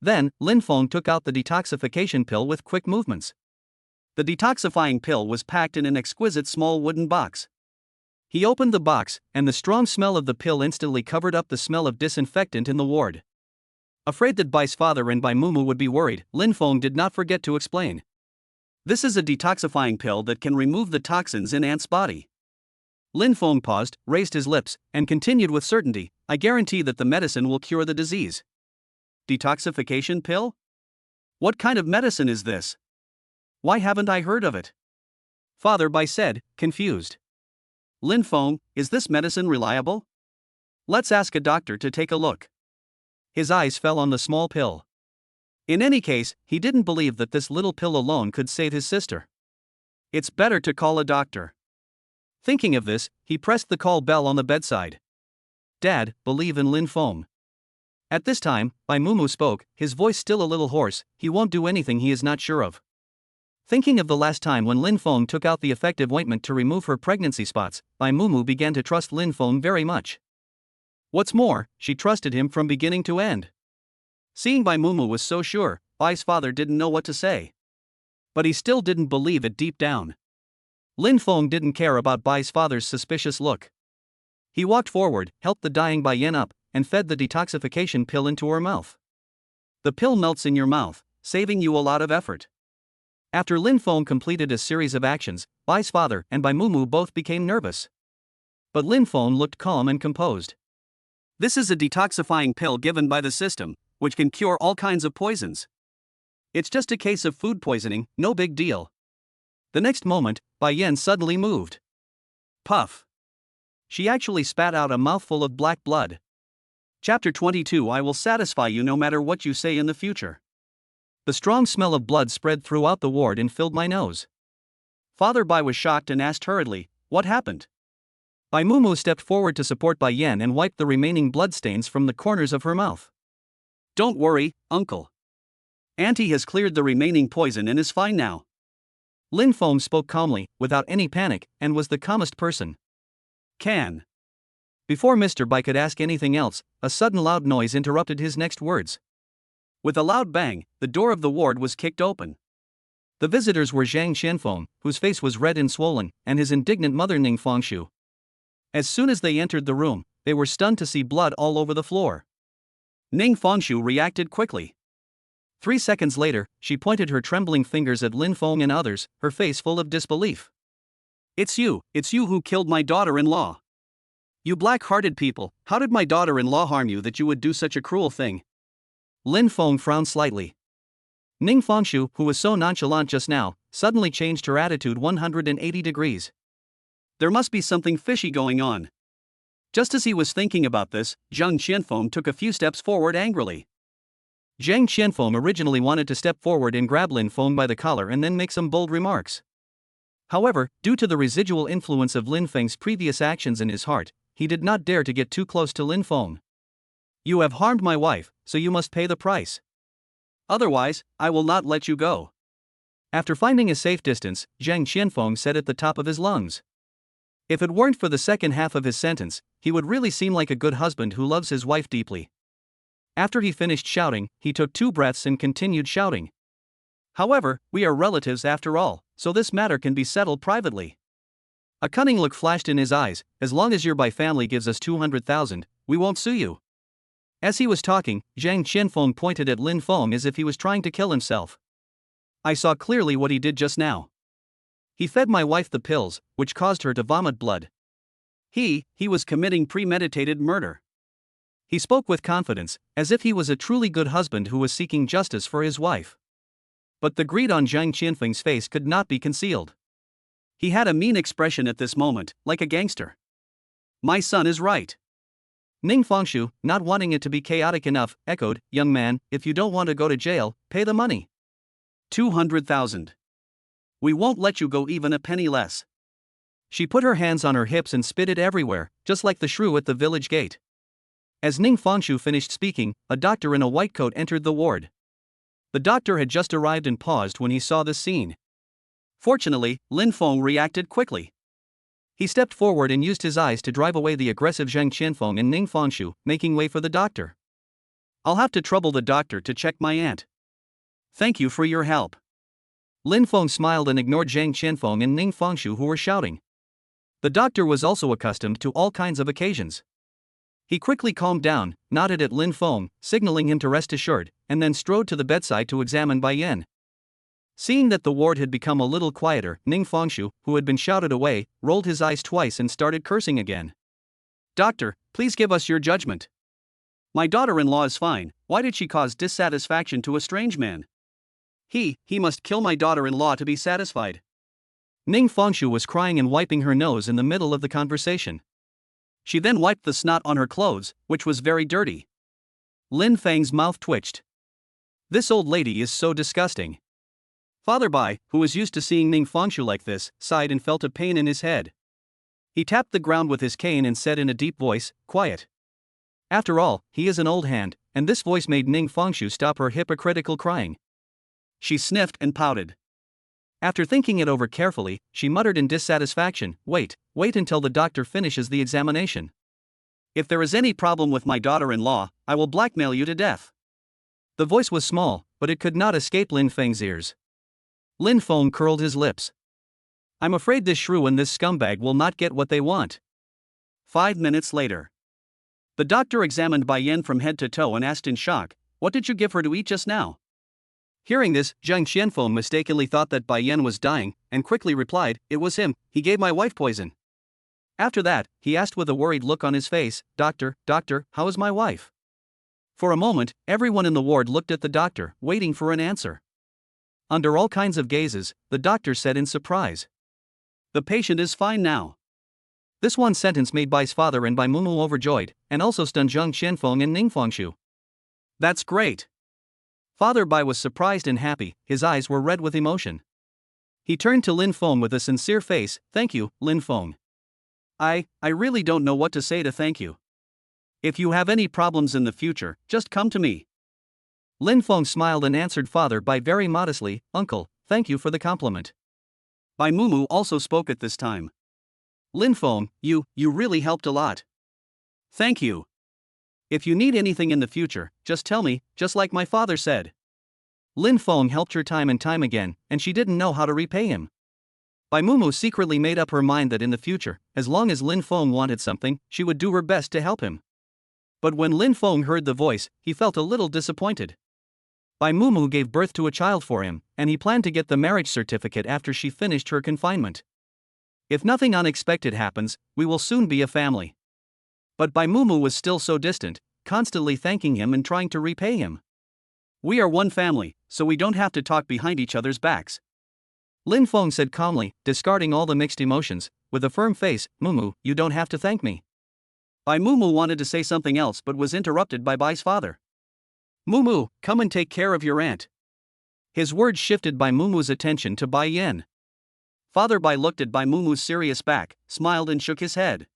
Then, Lin Feng took out the detoxification pill with quick movements. The detoxifying pill was packed in an exquisite small wooden box. He opened the box, and the strong smell of the pill instantly covered up the smell of disinfectant in the ward. Afraid that Bai's father and Bai Mumu would be worried, Lin Feng did not forget to explain. This is a detoxifying pill that can remove the toxins in Aunt's body. Lin Feng paused, raised his lips, and continued with certainty, I guarantee that the medicine will cure the disease. Detoxification pill? What kind of medicine is this? Why haven't I heard of it? Father Bai said, confused. Lin Feng, is this medicine reliable? Let's ask a doctor to take a look. His eyes fell on the small pill. In any case, he didn't believe that this little pill alone could save his sister. It's better to call a doctor. Thinking of this, he pressed the call bell on the bedside. Dad, believe in Lin Feng. At this time, Bai Mumu spoke, his voice still a little hoarse, he won't do anything he is not sure of. Thinking of the last time when Lin Feng took out the effective ointment to remove her pregnancy spots, Bai Mumu began to trust Lin Feng very much. What's more, she trusted him from beginning to end. Seeing Bai Mumu was so sure, Bai's father didn't know what to say. But he still didn't believe it deep down. Lin Feng didn't care about Bai's father's suspicious look. He walked forward, helped the dying Bai Yan up, and fed the detoxification pill into her mouth. The pill melts in your mouth, saving you a lot of effort. After Lin Feng completed a series of actions, Bai's father and Bai Mumu both became nervous. But Lin Feng looked calm and composed. This is a detoxifying pill given by the system, which can cure all kinds of poisons. It's just a case of food poisoning, no big deal. The next moment, Bai Yan suddenly moved. Puff. She actually spat out a mouthful of black blood. Chapter 22 I will satisfy you no matter what you say in the future. The strong smell of blood spread throughout the ward and filled my nose. Father Bai was shocked and asked hurriedly, what happened? Bai Mumu stepped forward to support Bai Yan and wiped the remaining bloodstains from the corners of her mouth. Don't worry, uncle. Auntie has cleared the remaining poison and is fine now. Lin Feng spoke calmly, without any panic, and was the calmest person. Can. Before Mr. Bai could ask anything else, a sudden loud noise interrupted his next words. With a loud bang, the door of the ward was kicked open. The visitors were Zhang Qianfeng, whose face was red and swollen, and his indignant mother Ning Fengshu. As soon as they entered the room, they were stunned to see blood all over the floor. Ning Fengshu reacted quickly. 3 seconds later, she pointed her trembling fingers at Lin Feng and others, her face full of disbelief. It's you who killed my daughter-in-law. You black-hearted people, how did my daughter-in-law harm you that you would do such a cruel thing? Lin Feng frowned slightly. Ning Fengshu, who was so nonchalant just now, suddenly changed her attitude 180 degrees. There must be something fishy going on. Just as he was thinking about this, Zhang Qianfeng took a few steps forward angrily. Zhang Qianfeng originally wanted to step forward and grab Lin Feng by the collar and then make some bold remarks. However, due to the residual influence of Lin Feng's previous actions in his heart, he did not dare to get too close to Lin Feng. You have harmed my wife, so you must pay the price. Otherwise, I will not let you go. After finding a safe distance, Zhang Qianfeng said at the top of his lungs. If it weren't for the second half of his sentence, he would really seem like a good husband who loves his wife deeply. After he finished shouting, he took 2 breaths and continued shouting. However, we are relatives after all, so this matter can be settled privately. A cunning look flashed in his eyes. As long as your Bai family gives us 200,000, we won't sue you. As he was talking, Zhang Qianfeng pointed at Lin Feng as if he was trying to kill himself. I saw clearly what he did just now. He fed my wife the pills, which caused her to vomit blood. He was committing premeditated murder. He spoke with confidence, as if he was a truly good husband who was seeking justice for his wife. But the greed on Zhang Qianfeng's face could not be concealed. He had a mean expression at this moment, like a gangster. My son is right. Ning Fengshu, not wanting it to be chaotic enough, echoed, young man, if you don't want to go to jail, pay the money. 200,000. We won't let you go even a penny less. She put her hands on her hips and spit it everywhere, just like the shrew at the village gate. As Ning Fengshu finished speaking, a doctor in a white coat entered the ward. The doctor had just arrived and paused when he saw this scene. Fortunately, Lin Feng reacted quickly. He stepped forward and used his eyes to drive away the aggressive Zhang Qianfeng and Ning Fengshu, making way for the doctor. I'll have to trouble the doctor to check my aunt. Thank you for your help. Lin Feng smiled and ignored Zhang Qianfeng and Ning Fengshu, who were shouting. The doctor was also accustomed to all kinds of occasions. He quickly calmed down, nodded at Lin Feng, signaling him to rest assured, and then strode to the bedside to examine Bai Yan. Seeing that the ward had become a little quieter, Ning Fengshu, who had been shouted away, rolled his eyes twice and started cursing again. Doctor, please give us your judgment. My daughter-in-law is fine. Why did she cause dissatisfaction to a strange man? He must kill my daughter-in-law to be satisfied. Ning Fengshu was crying and wiping her nose in the middle of the conversation. She then wiped the snot on her clothes, which was very dirty. Lin Feng's mouth twitched. This old lady is so disgusting. Father Bai, who was used to seeing Ning Fengshu like this, sighed and felt a pain in his head. He tapped the ground with his cane and said in a deep voice, quiet. After all, he is an old hand, and this voice made Ning Fengshu stop her hypocritical crying. She sniffed and pouted. After thinking it over carefully, she muttered in dissatisfaction, wait until the doctor finishes the examination. If there is any problem with my daughter-in-law, I will blackmail you to death. The voice was small, but it could not escape Lin Feng's ears. Lin Feng curled his lips. I'm afraid this shrew and this scumbag will not get what they want. 5 minutes later. The doctor examined Bai Yan from head to toe and asked in shock, what did you give her to eat just now? Hearing this, Zhang Qianfeng mistakenly thought that Bai Yan was dying, and quickly replied, it was him, he gave my wife poison. After that, he asked with a worried look on his face, Doctor, how is my wife? For a moment, everyone in the ward looked at the doctor, waiting for an answer. Under all kinds of gazes, the doctor said in surprise. The patient is fine now. This one sentence made Bai's father and Bai Mumu overjoyed, and also stunned Zhang Qianfeng and Ning Fengshu. That's great. Father Bai was surprised and happy, his eyes were red with emotion. He turned to Lin Feng with a sincere face, thank you, Lin Feng. I really don't know what to say to thank you. If you have any problems in the future, just come to me. Lin Feng smiled and answered Father Bai very modestly, Uncle, thank you for the compliment. Bai Mumu also spoke at this time. Lin Feng, you really helped a lot. Thank you. If you need anything in the future, just tell me, just like my father said. Lin Feng helped her time and time again, and she didn't know how to repay him. Bai Mumu secretly made up her mind that in the future, as long as Lin Feng wanted something, she would do her best to help him. But when Lin Feng heard the voice, he felt a little disappointed. Bai Mumu gave birth to a child for him, and he planned to get the marriage certificate after she finished her confinement. If nothing unexpected happens, we will soon be a family. But Bai Mumu was still so distant, constantly thanking him and trying to repay him. We are one family, so we don't have to talk behind each other's backs. Lin Feng said calmly, discarding all the mixed emotions, with a firm face, Mumu, you don't have to thank me. Bai Mumu wanted to say something else but was interrupted by Bai's father. Mumu, come and take care of your aunt. His words shifted Bai Mumu's attention to Bai Yen. Father Bai looked at Bai Mumu's serious back, smiled and shook his head.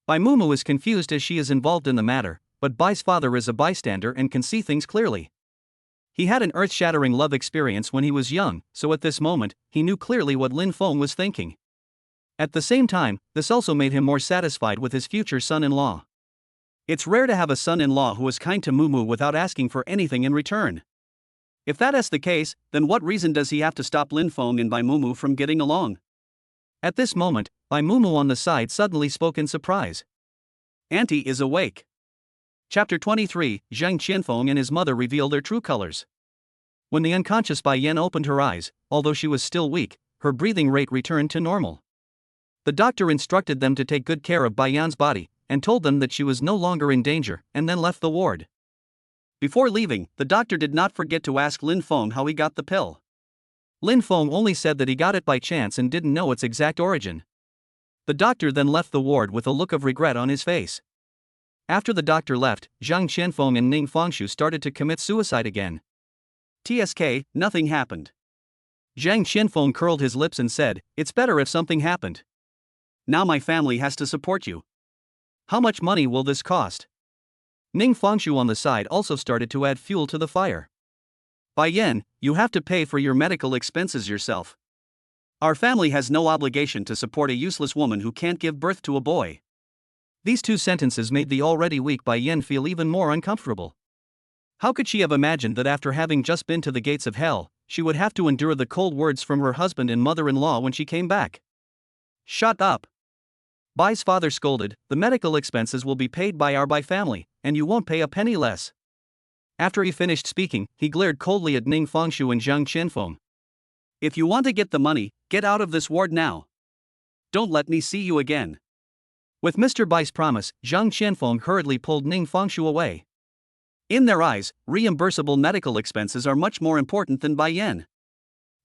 Bai Mumu is confused as she is involved in the matter, but Bai's father is a bystander and can see things clearly. He had an earth-shattering love experience when he was young, so at this moment, he knew clearly what Lin Feng was thinking. At the same time, this also made him more satisfied with his future son-in-law. It's rare to have a son-in-law who is kind to Mumu without asking for anything in return. If that is the case, then what reason does he have to stop Lin Feng and Bai Mumu from getting along? At this moment, Bai Mumu on the side suddenly spoke in surprise. Auntie is awake. Chapter 23, Zhang Qianfeng and his mother reveal their true colors. When the unconscious Bai Yan opened her eyes, although she was still weak, her breathing rate returned to normal. The doctor instructed them to take good care of Bai Yan's body, and told them that she was no longer in danger, and then left the ward. Before leaving, the doctor did not forget to ask Lin Feng how he got the pill. Lin Feng only said that he got it by chance and didn't know its exact origin. The doctor then left the ward with a look of regret on his face. After the doctor left, Zhang Qianfeng and Ning Fengshu started to commit suicide again. TSK, nothing happened. Zhang Qianfeng curled his lips and said, it's better if something happened. Now my family has to support you. How much money will this cost? Ning Fengshu on the side also started to add fuel to the fire. Bai Yan, you have to pay for your medical expenses yourself. Our family has no obligation to support a useless woman who can't give birth to a boy. These two sentences made the already weak Bai Yan feel even more uncomfortable. How could she have imagined that after having just been to the gates of hell, she would have to endure the cold words from her husband and mother-in-law when she came back? Shut up! Bai's father scolded, the medical expenses will be paid by our Bai family, and you won't pay a penny less. After he finished speaking, he glared coldly at Ning Fengshu and Zhang Qianfeng. If you want to get the money, get out of this ward now. Don't let me see you again. With Mr. Bai's promise, Zhang Qianfeng hurriedly pulled Ning Fengshu away. In their eyes, reimbursable medical expenses are much more important than Bai Yan.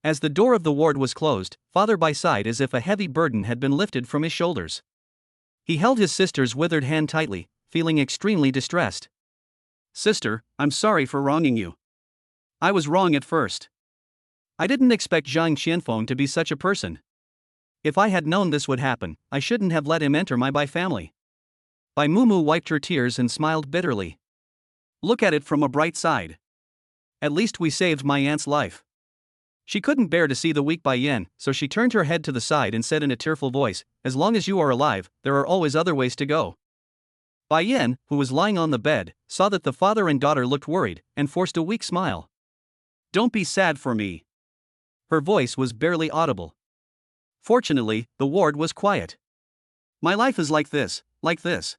As the door of the ward was closed, Father Bai sighed as if a heavy burden had been lifted from his shoulders. He held his sister's withered hand tightly, feeling extremely distressed. Sister, I'm sorry for wronging you. I was wrong at first. I didn't expect Zhang Qianfeng to be such a person. If I had known this would happen, I shouldn't have let him enter my Bai family. Bai Mumu wiped her tears and smiled bitterly. Look at it from a bright side. At least we saved my aunt's life. She couldn't bear to see the weak Bai Yan, so she turned her head to the side and said in a tearful voice, as long as you are alive, there are always other ways to go. Bai Yan, who was lying on the bed, saw that the father and daughter looked worried, and forced a weak smile. Don't be sad for me. Her voice was barely audible. Fortunately, the ward was quiet. My life is like this, like this.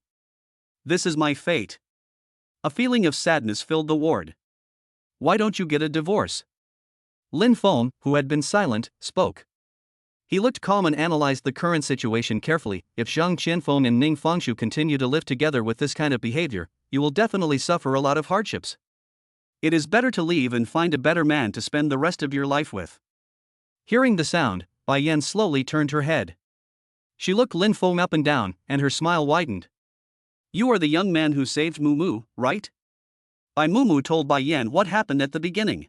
This is my fate. A feeling of sadness filled the ward. Why don't you get a divorce? Lin Feng, who had been silent, spoke. He looked calm and analyzed the current situation carefully. If Zhang Qianfeng and Ning Fengshu continue to live together with this kind of behavior, you will definitely suffer a lot of hardships. It is better to leave and find a better man to spend the rest of your life with. Hearing the sound, Bai Yan slowly turned her head. She looked Lin Feng up and down, and her smile widened. You are the young man who saved Mumu, right? Bai Mumu told Bai Yan what happened at the beginning.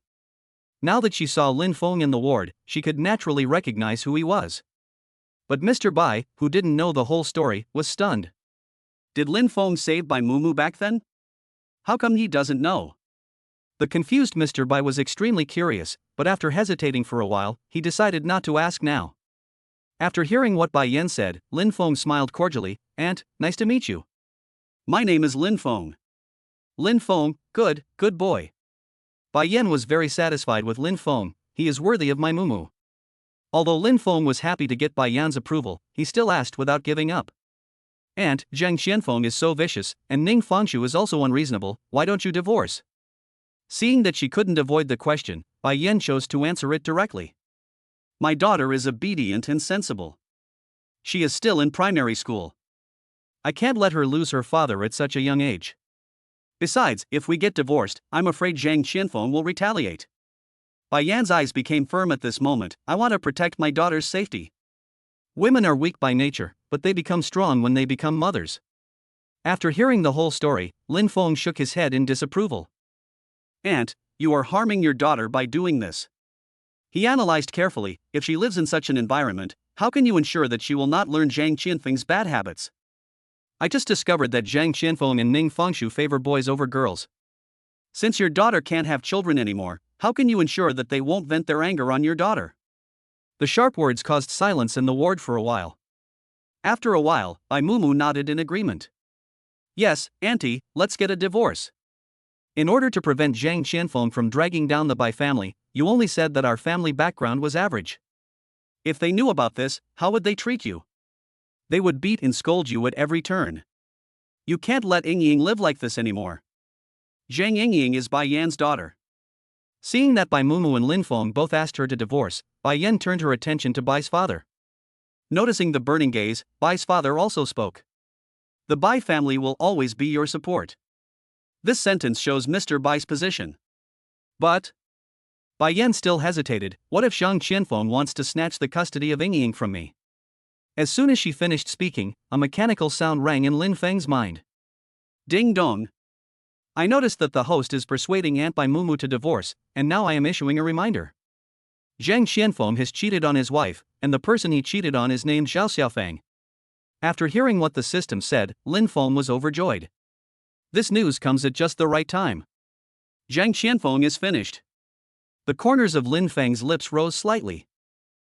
Now that she saw Lin Feng in the ward, she could naturally recognize who he was. But Mr. Bai, who didn't know the whole story, was stunned. Did Lin Feng save Bai Mumu back then? How come he doesn't know? The confused Mr. Bai was extremely curious, but after hesitating for a while, he decided not to ask now. After hearing what Bai Yan said, Lin Feng smiled cordially. Aunt, nice to meet you. My name is Lin Feng. Lin Feng, good boy. Bai Yan was very satisfied with Lin Feng, he is worthy of my Mumu. Although Lin Feng was happy to get Bai Yan's approval, he still asked without giving up. Aunt, Zhang Qianfeng is so vicious, and Ning Fengshu is also unreasonable, why don't you divorce? Seeing that she couldn't avoid the question, Bai Yan chose to answer it directly. My daughter is obedient and sensible. She is still in primary school. I can't let her lose her father at such a young age. Besides, if we get divorced, I'm afraid Zhang Qianfeng will retaliate. Bai Yan's eyes became firm at this moment. I want to protect my daughter's safety. Women are weak by nature, but they become strong when they become mothers. After hearing the whole story, Lin Feng shook his head in disapproval. Aunt, you are harming your daughter by doing this. He analyzed carefully, if she lives in such an environment, how can you ensure that she will not learn Zhang Qianfeng's bad habits? I just discovered that Zhang Qianfeng and Ning Fengshu favor boys over girls. Since your daughter can't have children anymore, how can you ensure that they won't vent their anger on your daughter? The sharp words caused silence in the ward for a while. After a while, Bai Mumu nodded in agreement. Yes, Auntie, let's get a divorce. In order to prevent Zhang Qianfeng from dragging down the Bai family, you only said that our family background was average. If they knew about this, how would they treat you? They would beat and scold you at every turn. You can't let Yingying live like this anymore. Zhang Yingying is Bai Yan's daughter. Seeing that Bai Mumu and Lin Feng both asked her to divorce, Bai Yan turned her attention to Bai's father. Noticing the burning gaze, Bai's father also spoke. The Bai family will always be your support. This sentence shows Mr. Bai's position. But Bai Yan still hesitated. What if Zhang Qianfeng wants to snatch the custody of Yingying from me? As soon as she finished speaking, a mechanical sound rang in Lin Feng's mind. Ding dong. I noticed that the host is persuading Aunt Bai Mumu to divorce, and now I am issuing a reminder. Zhang Qianfeng has cheated on his wife, and the person he cheated on is named Zhao Xiaofang. After hearing what the system said, Lin Feng was overjoyed. This news comes at just the right time. Zhang Qianfeng is finished. The corners of Lin Feng's lips rose slightly.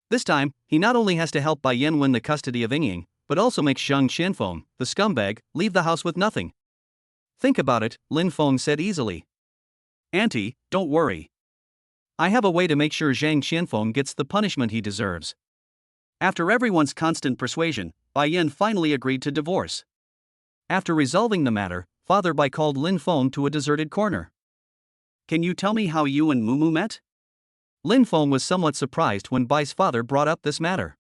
This time, he not only has to help Bai Yan win the custody of Yingying, but also makes Zhang Qianfeng, the scumbag, leave the house with nothing. Think about it, Lin Feng said easily. Auntie, don't worry. I have a way to make sure Zhang Qianfeng gets the punishment he deserves. After everyone's constant persuasion, Bai Yan finally agreed to divorce. After resolving the matter, Father Bai called Lin Feng to a deserted corner. Can you tell me how you and Mumu met? Lin Feng was somewhat surprised when Bai's father brought up this matter.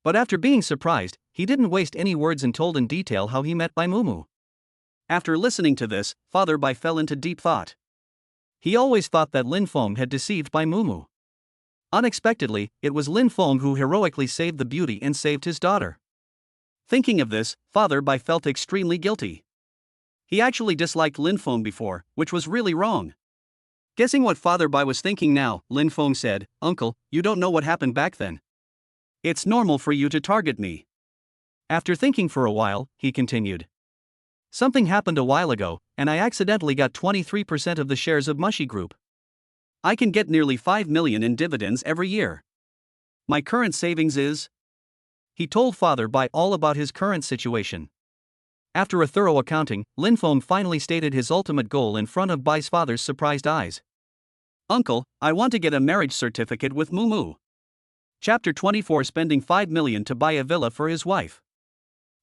But after being surprised, he didn't waste any words and told in detail how he met Bai Mumu. After listening to this, Father Bai fell into deep thought. He always thought that Lin Feng had deceived Bai Mumu. Unexpectedly, it was Lin Feng who heroically saved the beauty and saved his daughter. Thinking of this, Father Bai felt extremely guilty. He actually disliked Lin Feng before, which was really wrong. Guessing what Father Bai was thinking now, Lin Feng said, Uncle, you don't know what happened back then. It's normal for you to target me. After thinking for a while, he continued. Something happened a while ago, and I accidentally got 23% of the shares of Mushy Group. I can get nearly 5 million in dividends every year. My current savings is... He told Father Bai all about his current situation. After a thorough accounting, Lin Feng finally stated his ultimate goal in front of Bai's father's surprised eyes. Uncle, I want to get a marriage certificate with Mumu. Chapter 24 Spending 5 million to buy a villa for his wife.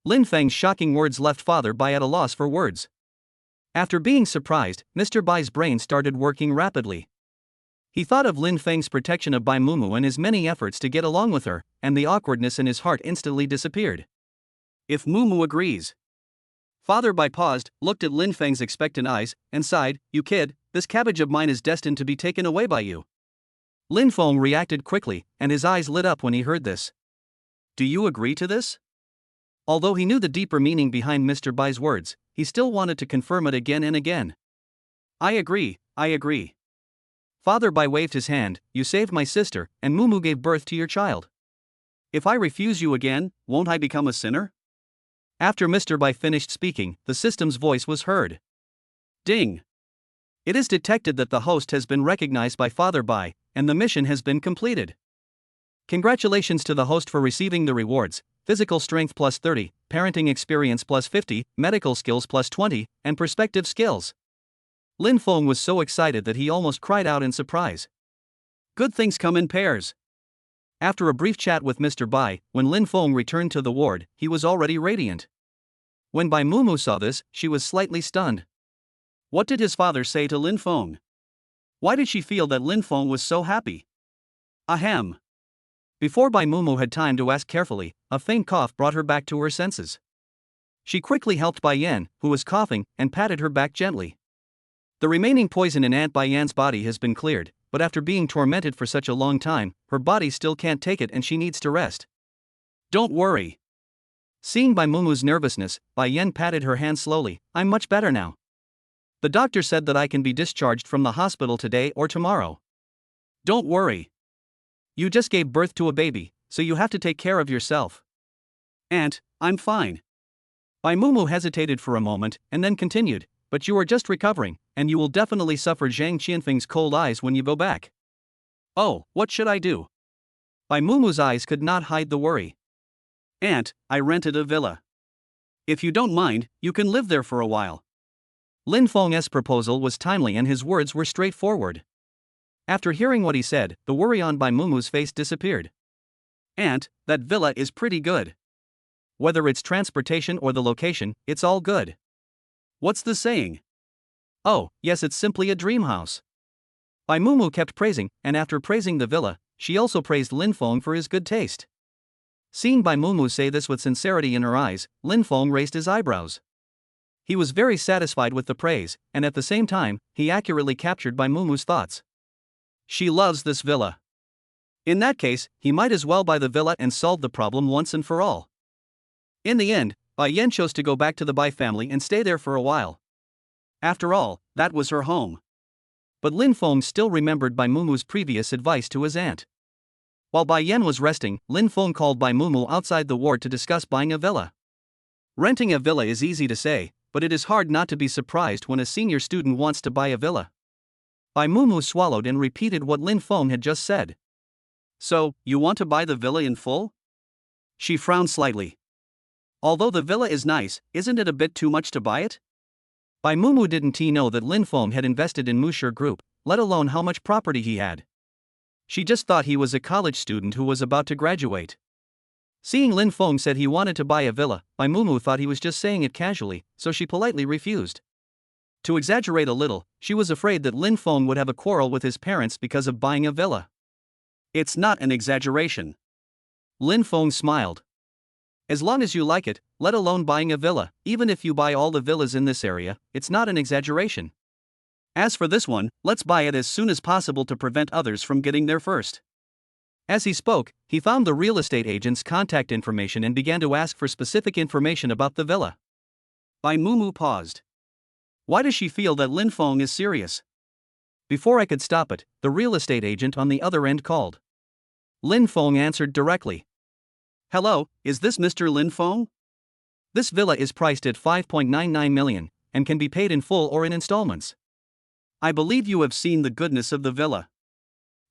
Lin Feng's shocking words left Father Bai at a loss for words. After being surprised, Mr. Bai's brain started working rapidly. He thought of Lin Feng's protection of Bai Mumu and his many efforts to get along with her, and the awkwardness in his heart instantly disappeared. If Mumu agrees. Father Bai paused, looked at Lin Feng's expectant eyes, and sighed, You kid, this cabbage of mine is destined to be taken away by you. Lin Feng reacted quickly, and his eyes lit up when he heard this. Do you agree to this? Although he knew the deeper meaning behind Mr. Bai's words, he still wanted to confirm it again and again. I agree. Father Bai waved his hand, You saved my sister, and Mumu gave birth to your child. If I refuse you again, won't I become a sinner? After Mr. Bai finished speaking, the system's voice was heard. Ding! It is detected that the host has been recognized by Father Bai, and the mission has been completed. Congratulations to the host for receiving the rewards: physical strength plus 30, parenting experience plus 50, medical skills plus 20, and perspective skills. Lin Feng was so excited that he almost cried out in surprise. Good things come in pairs. After a brief chat with Mr. Bai, when Lin Feng returned to the ward, he was already radiant. When Bai Mumu saw this, she was slightly stunned. What did his father say to Lin Feng? Why did she feel that Lin Feng was so happy? Ahem. Before Bai Mumu had time to ask carefully, a faint cough brought her back to her senses. She quickly helped Bai Yan, who was coughing, and patted her back gently. The remaining poison in Aunt Bai Yan's body has been cleared, but after being tormented for such a long time, her body still can't take it and she needs to rest. Don't worry. Seeing Bai Mumu's nervousness, Bai Yan patted her hand slowly. I'm much better now. The doctor said that I can be discharged from the hospital today or tomorrow. Don't worry. You just gave birth to a baby, so you have to take care of yourself. Aunt, I'm fine. Bai Mumu hesitated for a moment and then continued, but you are just recovering, and you will definitely suffer Zhang Qianfeng's cold eyes when you go back. Oh, what should I do? Bai Mumu's eyes could not hide the worry. Aunt, I rented a villa. If you don't mind, you can live there for a while. Lin Feng's proposal was timely and his words were straightforward. After hearing what he said, the worry on Bai Mumu's face disappeared. Aunt, that villa is pretty good. Whether it's transportation or the location, it's all good. What's the saying? Oh, yes, it's simply a dream house. Bai Mumu kept praising, and after praising the villa, she also praised Lin Feng for his good taste. Seeing Bai Mumu say this with sincerity in her eyes, Lin Feng raised his eyebrows. He was very satisfied with the praise, and at the same time, he accurately captured Bai Mumu's thoughts. She loves this villa. In that case, he might as well buy the villa and solve the problem once and for all. In the end, Bai Yan chose to go back to the Bai family and stay there for a while. After all, that was her home. But Lin Feng still remembered Bai Mumu's previous advice to his aunt. While Bai Yan was resting, Lin Feng called Bai Mumu outside the ward to discuss buying a villa. Renting a villa is easy to say, but it is hard not to be surprised when a senior student wants to buy a villa. Bai Mumu swallowed and repeated what Lin Feng had just said. So, you want to buy the villa in full? She frowned slightly. Although the villa is nice, isn't it a bit too much to buy it? Bai Mumu didn't know that Lin Feng had invested in Musher Group, let alone how much property he had. She just thought he was a college student who was about to graduate. Seeing Lin Feng said he wanted to buy a villa, Bai Mumu thought he was just saying it casually, so she politely refused. To exaggerate a little, she was afraid that Lin Feng would have a quarrel with his parents because of buying a villa. It's not an exaggeration. Lin Feng smiled. As long as you like it, let alone buying a villa, even if you buy all the villas in this area, it's not an exaggeration. As for this one, let's buy it as soon as possible to prevent others from getting there first. As he spoke, he found the real estate agent's contact information and began to ask for specific information about the villa. Bai Mumu paused. Why does she feel that Lin Feng is serious? Before I could stop it, the real estate agent on the other end called. Lin Feng answered directly. Hello, is this Mr. Lin Feng? This villa is priced at 5.99 million, and can be paid in full or in installments. I believe you have seen the goodness of the villa.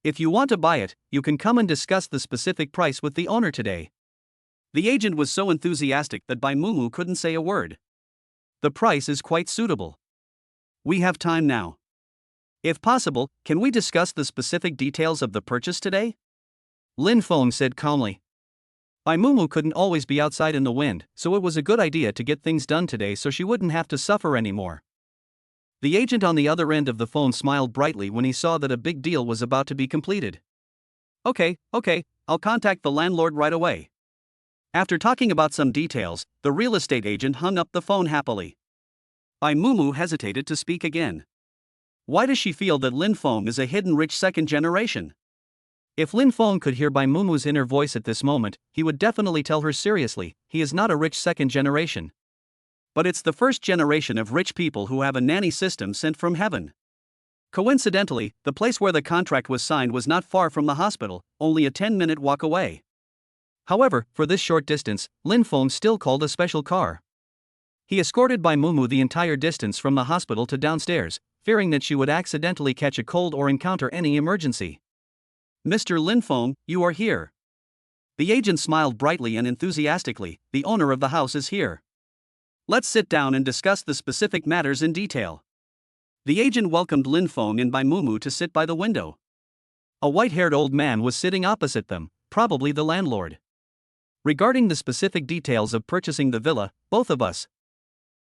If you want to buy it, you can come and discuss the specific price with the owner today. The agent was so enthusiastic that Bai Mumu couldn't say a word. The price is quite suitable. We have time now. If possible, can we discuss the specific details of the purchase today? Lin Feng said calmly. Bai Mumu couldn't always be outside in the wind, so it was a good idea to get things done today so she wouldn't have to suffer anymore. The agent on the other end of the phone smiled brightly when he saw that a big deal was about to be completed. Okay, I'll contact the landlord right away. After talking about some details, the real estate agent hung up the phone happily. Bai Mumu hesitated to speak again. Why does she feel that Lin Feng is a hidden rich second generation? If Lin Feng could hear Bai Mumu's inner voice at this moment, he would definitely tell her seriously, he is not a rich second generation. But it's the first generation of rich people who have a nanny system sent from heaven. Coincidentally, the place where the contract was signed was not far from the hospital, only a 10-minute walk away. However, for this short distance, Lin Feng still called a special car. He escorted Bai Mumu the entire distance from the hospital to downstairs, fearing that she would accidentally catch a cold or encounter any emergency. Mr. Lin Feng, you are here. The agent smiled brightly and enthusiastically. The owner of the house is here. Let's sit down and discuss the specific matters in detail. The agent welcomed Lin Feng and Bai Mumu to sit by the window. A white-haired old man was sitting opposite them, probably the landlord. Regarding the specific details of purchasing the villa, both of us.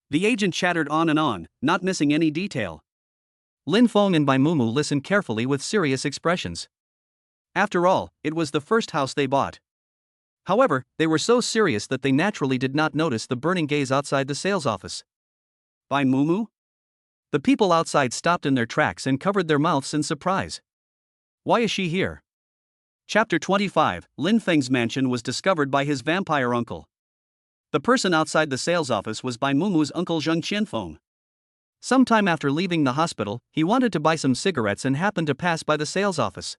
The agent chattered on and on, not missing any detail. Lin Feng and Bai Mumu listened carefully with serious expressions. After all, it was the first house they bought. However, they were so serious that they naturally did not notice the burning gaze outside the sales office. Bai Mumu? The people outside stopped in their tracks and covered their mouths in surprise. Why is she here? Chapter 25. Lin Feng's mansion was discovered by his vampire uncle. The person outside the sales office was Bai Mumu's uncle Zheng Qianfeng. Sometime after leaving the hospital, he wanted to buy some cigarettes and happened to pass by the sales office.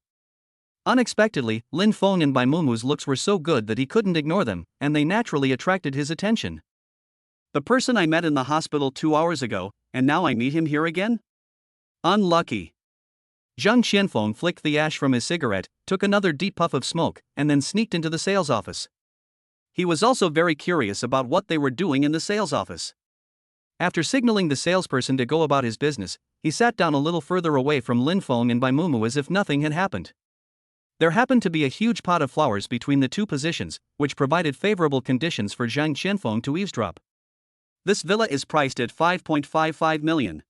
Unexpectedly, Lin Feng and Bai Mumu's looks were so good that he couldn't ignore them, and they naturally attracted his attention. The person I met in the hospital 2 hours ago, and now I meet him here again? Unlucky. Zheng Qianfeng flicked the ash from his cigarette, took another deep puff of smoke, and then sneaked into the sales office. He was also very curious about what they were doing in the sales office. After signaling the salesperson to go about his business, he sat down a little further away from Lin Feng and Bai Mumu as if nothing had happened. There happened to be a huge pot of flowers between the two positions, which provided favorable conditions for Zheng Qianfeng to eavesdrop. This villa is priced at 5.55 million.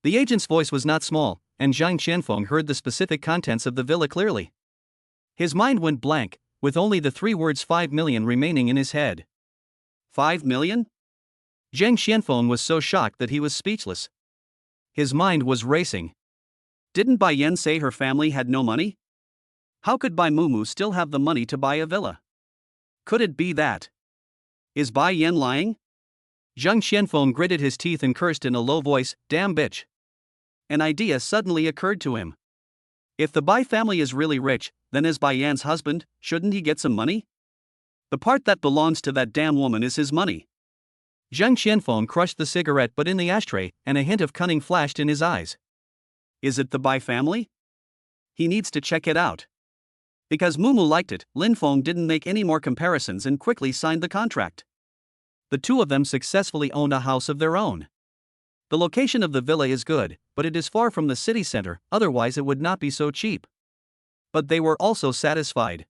The agent's voice was not small, and Zheng Qianfeng heard the specific contents of the villa clearly. His mind went blank, with only the 3 words 5 million remaining in his head. 5 million? Zheng Qianfeng was so shocked that he was speechless. His mind was racing. Didn't Bai Yan say her family had no money? How could Bai Mumu still have the money to buy a villa? Could it be that? Is Bai Yan lying? Zheng Qianfeng gritted his teeth and cursed in a low voice, "Damn bitch." An idea suddenly occurred to him. If the Bai family is really rich, then as Bai Yan's husband, shouldn't he get some money? The part that belongs to that damn woman is his money. Zheng Qianfeng crushed the cigarette but in the ashtray, and a hint of cunning flashed in his eyes. Is it the Bai family? He needs to check it out. Because Mumu liked it, Lin Feng didn't make any more comparisons and quickly signed the contract. The two of them successfully owned a house of their own. The location of the villa is good, but it is far from the city center, otherwise it would not be so cheap. But they were also satisfied.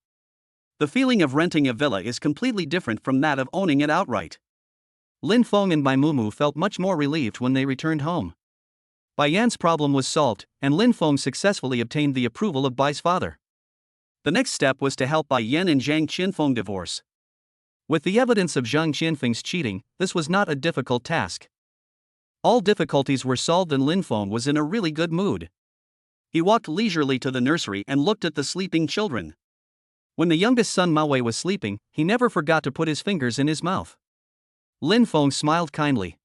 The feeling of renting a villa is completely different from that of owning it outright. Lin Feng and Bai Mumu felt much more relieved when they returned home. Bai Yan's problem was solved, and Lin Feng successfully obtained the approval of Bai's father. The next step was to help Bai Yan and Zheng Qianfeng divorce. With the evidence of Zheng Qianfeng's cheating, this was not a difficult task. All difficulties were solved and Lin Feng was in a really good mood. He walked leisurely to the nursery and looked at the sleeping children. When the youngest son Mao was sleeping, he never forgot to put his fingers in his mouth. Lin Feng smiled kindly.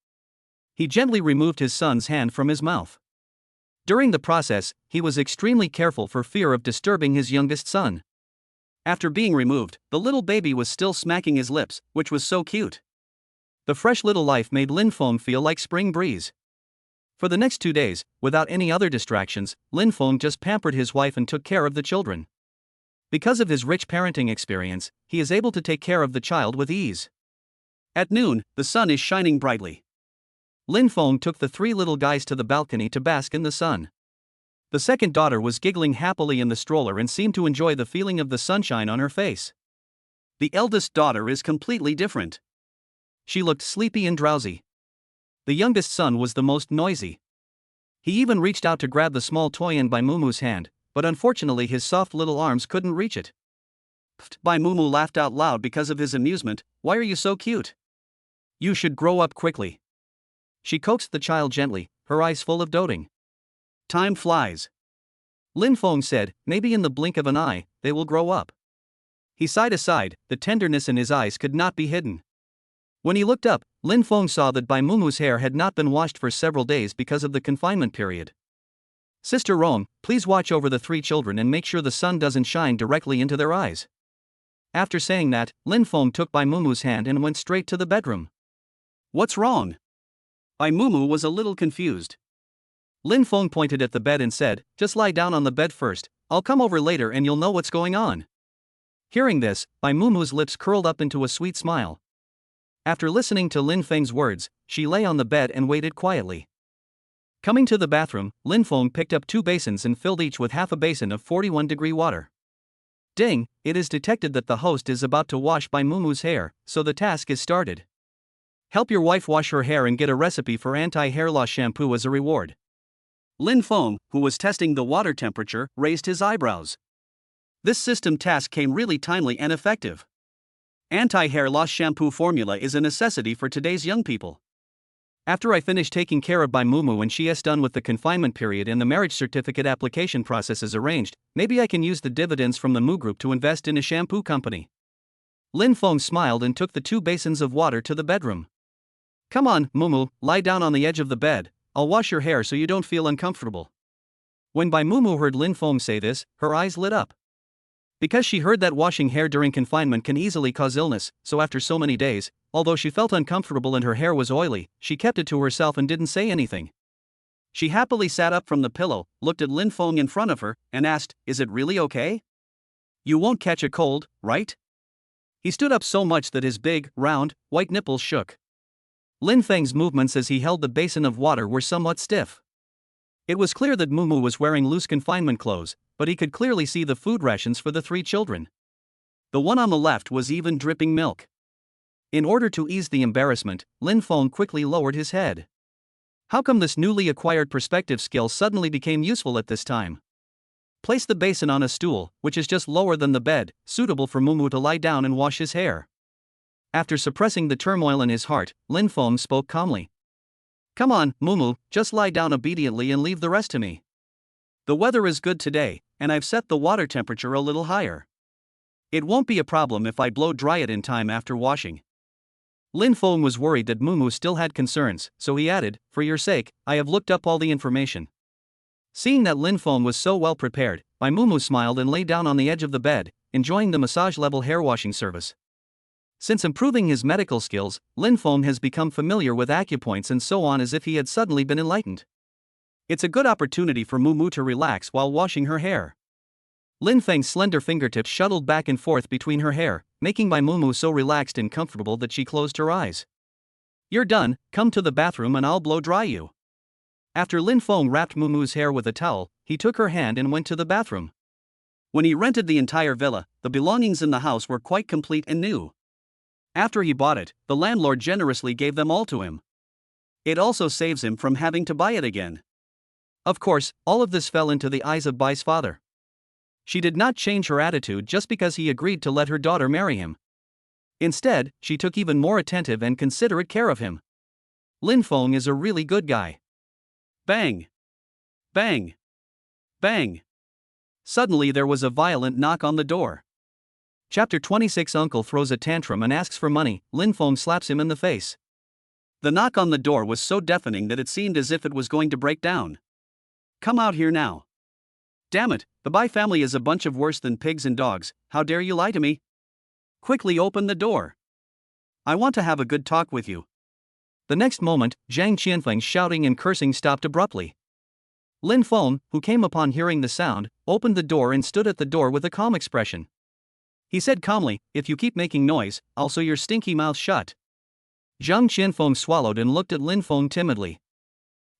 He gently removed his son's hand from his mouth. During the process, he was extremely careful for fear of disturbing his youngest son. After being removed, the little baby was still smacking his lips, which was so cute. The fresh little life made Lin Feng feel like spring breeze. For the next 2 days, without any other distractions, Lin Feng just pampered his wife and took care of the children. Because of his rich parenting experience, he is able to take care of the child with ease. At noon, the sun is shining brightly. Lin Feng took the 3 little guys to the balcony to bask in the sun. The second daughter was giggling happily in the stroller and seemed to enjoy the feeling of the sunshine on her face. The eldest daughter is completely different. She looked sleepy and drowsy. The youngest son was the most noisy. He even reached out to grab the small toy in Bai Mumu's hand, but unfortunately his soft little arms couldn't reach it. Bai Mumu laughed out loud because of his amusement. "Why are you so cute? You should grow up quickly." She coaxed the child gently, her eyes full of doting. "Time flies." Lin Feng said, "Maybe in the blink of an eye, they will grow up." He sighed aside, the tenderness in his eyes could not be hidden. When he looked up, Lin Feng saw that Bai Mumu's hair had not been washed for several days because of the confinement period. "Sister Rong, please watch over the 3 children and make sure the sun doesn't shine directly into their eyes." After saying that, Lin Feng took Bai Mumu's hand and went straight to the bedroom. "What's wrong?" Bai Mumu was a little confused. Lin Feng pointed at the bed and said, "Just lie down on the bed first, I'll come over later and you'll know what's going on." Hearing this, Bai Mumu's lips curled up into a sweet smile. After listening to Lin Feng's words, she lay on the bed and waited quietly. Coming to the bathroom, Lin Feng picked up 2 basins and filled each with half a basin of 41-degree water. Ding, it is detected that the host is about to wash Bai Mumu's hair, so the task is started. Help your wife wash her hair and get a recipe for anti-hair loss shampoo as a reward. Lin Feng, who was testing the water temperature, raised his eyebrows. This system task came really timely and effective. Anti-hair loss shampoo formula is a necessity for today's young people. After I finish taking care of Bai Mumu and she is done with the confinement period and the marriage certificate application process is arranged, maybe I can use the dividends from the Mu Group to invest in a shampoo company. Lin Feng smiled and took the 2 basins of water to the bedroom. Come on, Mumu, lie down on the edge of the bed, I'll wash your hair so you don't feel uncomfortable. When Bai Mumu heard Lin Feng say this, her eyes lit up. Because she heard that washing hair during confinement can easily cause illness, so after so many days, although she felt uncomfortable and her hair was oily, she kept it to herself and didn't say anything. She happily sat up from the pillow, looked at Lin Feng in front of her, and asked, "Is it really okay? You won't catch a cold, right?" He stood up so much that his big, round, white nipples shook. Lin Feng's movements as he held the basin of water were somewhat stiff. It was clear that Mumu was wearing loose confinement clothes, but he could clearly see the food rations for the 3 children. The one on the left was even dripping milk. In order to ease the embarrassment, Lin Feng quickly lowered his head. How come this newly acquired perspective skill suddenly became useful at this time? Place the basin on a stool, which is just lower than the bed, suitable for Mumu to lie down and wash his hair. After suppressing the turmoil in his heart, Lin Feng spoke calmly. Come on, Mumu, just lie down obediently and leave the rest to me. The weather is good today, and I've set the water temperature a little higher. It won't be a problem if I blow dry it in time after washing. Lin Feng was worried that Mumu still had concerns, so he added, "For your sake, I have looked up all the information." Seeing that Lin Feng was so well prepared, Bai Mumu smiled and lay down on the edge of the bed, enjoying the massage-level hair washing service. Since improving his medical skills, Lin Feng has become familiar with acupoints and so on as if he had suddenly been enlightened. It's a good opportunity for Mumu to relax while washing her hair. Lin Feng's slender fingertips shuttled back and forth between her hair, making Bai Mumu so relaxed and comfortable that she closed her eyes. You're done, come to the bathroom and I'll blow dry you. After Lin Feng wrapped Mumu's hair with a towel, he took her hand and went to the bathroom. When he rented the entire villa, the belongings in the house were quite complete and new. After he bought it, the landlord generously gave them all to him. It also saves him from having to buy it again. Of course, all of this fell into the eyes of Bai's father. She did not change her attitude just because he agreed to let her daughter marry him. Instead, she took even more attentive and considerate care of him. Lin Feng is a really good guy. Bang! Bang! Bang! Suddenly there was a violent knock on the door. Chapter 26. Uncle throws a tantrum and asks for money. Lin Feng slaps him in the face. The knock on the door was so deafening that it seemed as if it was going to break down. Come out here now. Damn it, the Bai family is a bunch of worse than pigs and dogs, how dare you lie to me? Quickly open the door. I want to have a good talk with you. The next moment, Zhang Qianfeng's shouting and cursing stopped abruptly. Lin Feng, who came upon hearing the sound, opened the door and stood at the door with a calm expression. He said calmly, "If you keep making noise, I'll sew your stinky mouth shut." Zhang Qianfeng swallowed and looked at Lin Feng timidly.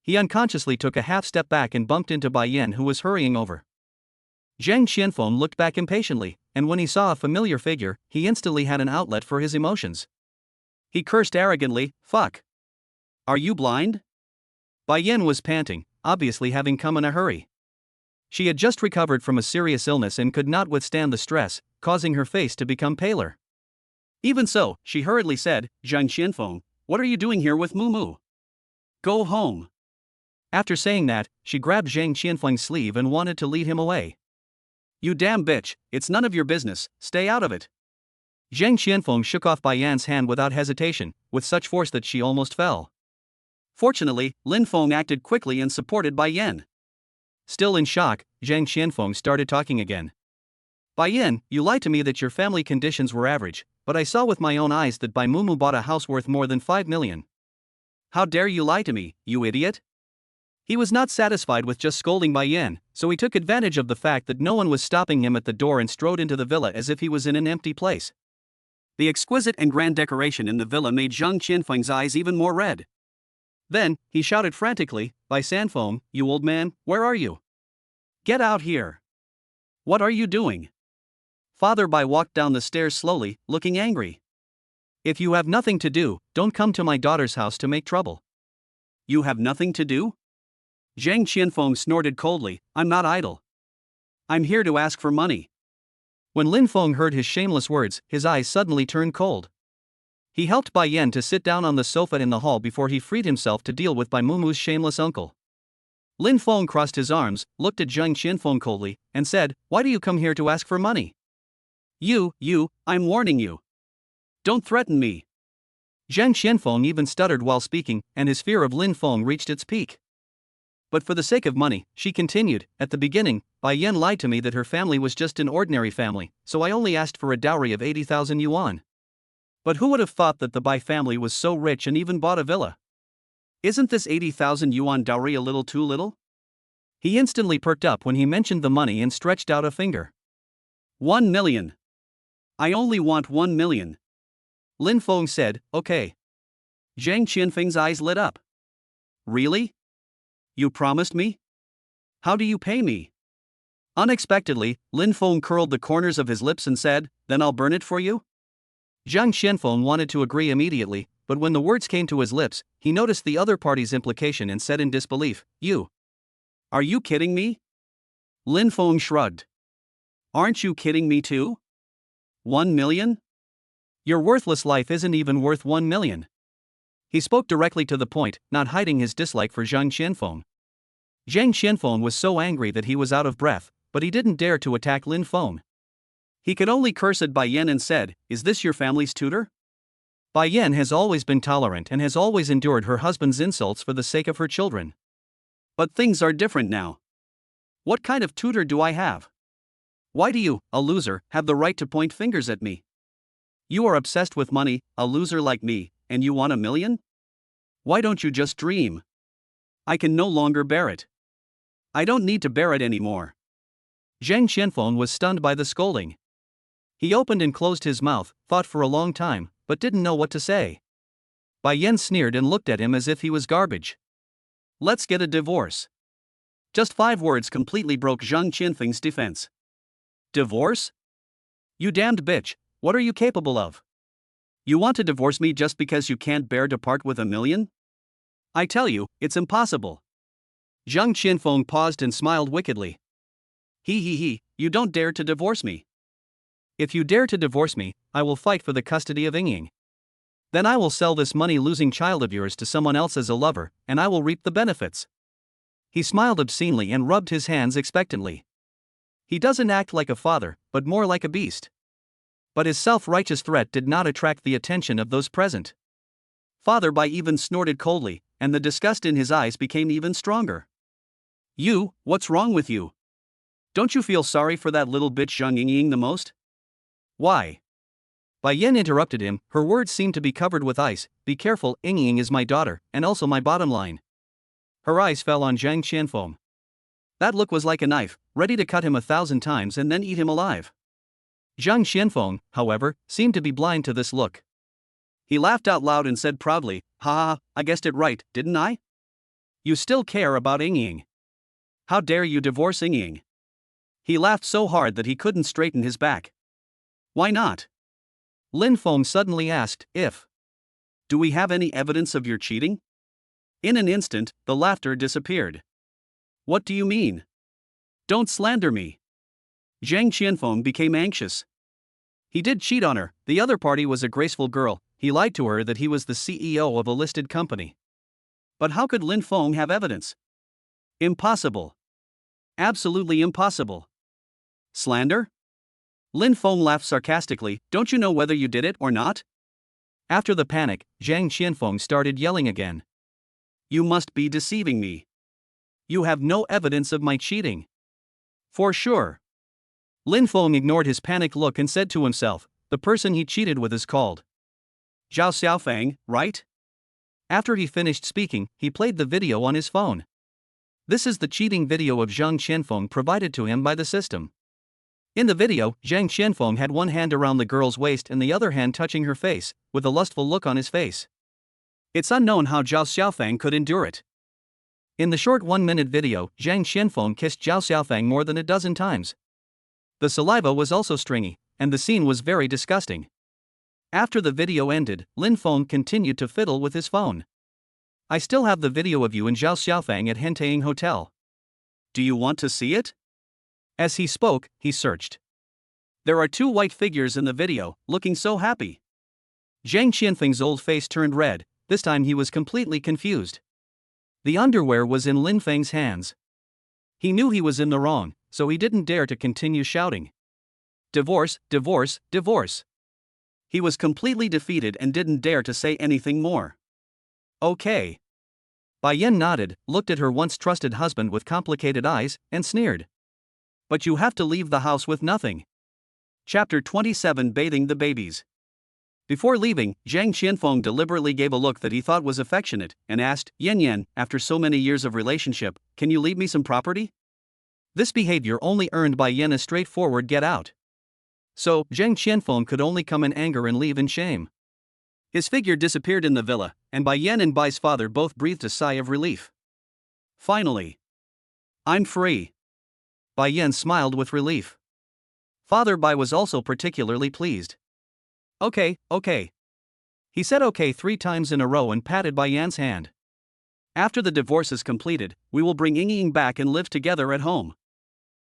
He unconsciously took a half step back and bumped into Bai Yan, who was hurrying over. Zhang Qianfeng looked back impatiently, and when he saw a familiar figure, he instantly had an outlet for his emotions. He cursed arrogantly, "Fuck! Are you blind?" Bai Yan was panting, obviously having come in a hurry. She had just recovered from a serious illness and could not withstand the stress, causing her face to become paler. Even so, she hurriedly said, "Zhang Qianfeng, what are you doing here with Mumu? Go home." After saying that, she grabbed Zhang Qianfeng's sleeve and wanted to lead him away. "You damn bitch, it's none of your business, stay out of it." Zhang Qianfeng shook off Bai Yan's hand without hesitation, with such force that she almost fell. Fortunately, Lin Feng acted quickly and supported Bai Yan. Still in shock, Zhang Qianfeng started talking again. "Bai Yan, you lied to me that your family conditions were average, but I saw with my own eyes that Bai Mumu bought a house worth more than 5 million. How dare you lie to me, you idiot?" He was not satisfied with just scolding Bai Yan, so he took advantage of the fact that no one was stopping him at the door and strode into the villa as if he was in an empty place. The exquisite and grand decoration in the villa made Zhang Qianfeng's eyes even more red. Then, he shouted frantically, "Bai Sanfeng, you old man, where are you? Get out here! What are you doing?" Father Bai walked down the stairs slowly, looking angry. "If you have nothing to do, don't come to my daughter's house to make trouble." "You have nothing to do?" Zhang Qianfeng snorted coldly, "I'm not idle. I'm here to ask for money." When Lin Feng heard his shameless words, his eyes suddenly turned cold. He helped Bai Yan to sit down on the sofa in the hall before he freed himself to deal with Bai Mumu's shameless uncle. Lin Feng crossed his arms, looked at Zhang Qianfeng coldly, and said, "Why do you come here to ask for money? I'm warning you. Don't threaten me." Zhang Qianfeng even stuttered while speaking, and his fear of Lin Feng reached its peak. "But for the sake of money," she continued, "at the beginning, Bai Yan lied to me that her family was just an ordinary family, so I only asked for a dowry of 80,000 yuan. But who would have thought that the Bai family was so rich and even bought a villa? Isn't this 80,000 yuan dowry a little too little?" He instantly perked up when he mentioned the money and stretched out a finger. 1 million. I only want 1 million. Lin Feng said, "Okay." Zhang Qianfeng's eyes lit up. "Really? You promised me? How do you pay me?" Unexpectedly, Lin Feng curled the corners of his lips and said, "Then I'll burn it for you?" Zhang Qianfeng wanted to agree immediately, but when the words came to his lips, he noticed the other party's implication and said in disbelief, Are you kidding me?" Lin Feng shrugged. "Aren't you kidding me too? 1 million? Your worthless life isn't even worth 1 million. He spoke directly to the point, not hiding his dislike for Zhang Qianfeng. Zhang Qianfeng was so angry that he was out of breath, but he didn't dare to attack Lin Feng. He could only curse at Bai Yan and said, "Is this your family's tutor?" Bai Yan has always been tolerant and has always endured her husband's insults for the sake of her children. But things are different now. What kind of tutor do I have? Why do you, a loser, have the right to point fingers at me? You are obsessed with money, a loser like me, and you want 1 million? Why don't you just dream? I can no longer bear it. I don't need to bear it anymore." Zhang Qianfeng was stunned by the scolding. He opened and closed his mouth, thought for a long time, but didn't know what to say. Bai Yan sneered and looked at him as if he was garbage. "Let's get a divorce." Just 5 words completely broke Zhang Qianfeng's defense. "Divorce? You damned bitch, what are you capable of? You want to divorce me just because you can't bear to part with 1 million? I tell you, it's impossible." Zhang Qianfeng paused and smiled wickedly. You don't dare to divorce me. If you dare to divorce me, I will fight for the custody of Yingying. Then I will sell this money-losing child of yours to someone else as a lover, and I will reap the benefits." He smiled obscenely and rubbed his hands expectantly. He doesn't act like a father, but more like a beast. But his self-righteous threat did not attract the attention of those present. Father Bai even snorted coldly, and the disgust in his eyes became even stronger. What's wrong with you? Don't you feel sorry for that little bitch Zhang Yingying the most? Why? Bai Yan interrupted him, her words seemed to be covered with ice. "Be careful, Yingying is my daughter, and also my bottom line." Her eyes fell on Zhang Qianfeng. That look was like a knife, ready to cut him 1,000 times and then eat him alive. Zhang Qianfeng, however, seemed to be blind to this look. He laughed out loud and said proudly, "Ha, I guessed it right, didn't I? You still care about Yingying. How dare you divorce Yingying?" He laughed so hard that he couldn't straighten his back. "Why not?" Lin Feng suddenly asked, Do we have any evidence of your cheating?" In an instant, the laughter disappeared. "What do you mean? Don't slander me." Zhang Qianfeng became anxious. He did cheat on her, the other party was a graceful girl, he lied to her that he was the CEO of a listed company. But how could Lin Feng have evidence? Impossible. Absolutely impossible. Slander? Lin Feng laughed sarcastically, "Don't you know whether you did it or not?" After the panic, Zhang Qianfeng started yelling again. "You must be deceiving me. You have no evidence of my cheating." "For sure." Lin Feng ignored his panicked look and said to himself, "The person he cheated with is called Zhao Xiaofang, right?" After he finished speaking, he played the video on his phone. This is the cheating video of Zhang Qianfeng provided to him by the system. In the video, Zhang Qianfeng had one hand around the girl's waist and the other hand touching her face, with a lustful look on his face. It's unknown how Zhao Xiaofang could endure it. In the short 1-minute video, Zhang Qianfeng kissed Zhao Xiaofang more than a dozen times. The saliva was also stringy, and the scene was very disgusting. After the video ended, Lin Feng continued to fiddle with his phone. "I still have the video of you and Zhao Xiaofang at Hentaying Hotel. Do you want to see it?" As he spoke, he searched. There are 2 white figures in the video, looking so happy. Zhang Qianfeng's old face turned red. This time he was completely confused. The underwear was in Lin Feng's hands. He knew he was in the wrong, so he didn't dare to continue shouting. Divorce, divorce, divorce. He was completely defeated and didn't dare to say anything more. Okay. Bai Yan nodded, looked at her once trusted husband with complicated eyes, and sneered. But you have to leave the house with nothing. Chapter 27 Bathing the Babies. Before leaving, Zhang Qianfeng deliberately gave a look that he thought was affectionate, and asked, Yan Yan, after so many years of relationship, can you leave me some property? This behavior only earned Bai Yan a straightforward get out. So, Zhang Qianfeng could only come in anger and leave in shame. His figure disappeared in the villa, and Bai Yan and Bai's father both breathed a sigh of relief. Finally. I'm free. Bai Yan smiled with relief. Father Bai was also particularly pleased. Okay. He said okay 3 times in a row and patted Bai Yan's hand. After the divorce is completed, we will bring Ying back and live together at home.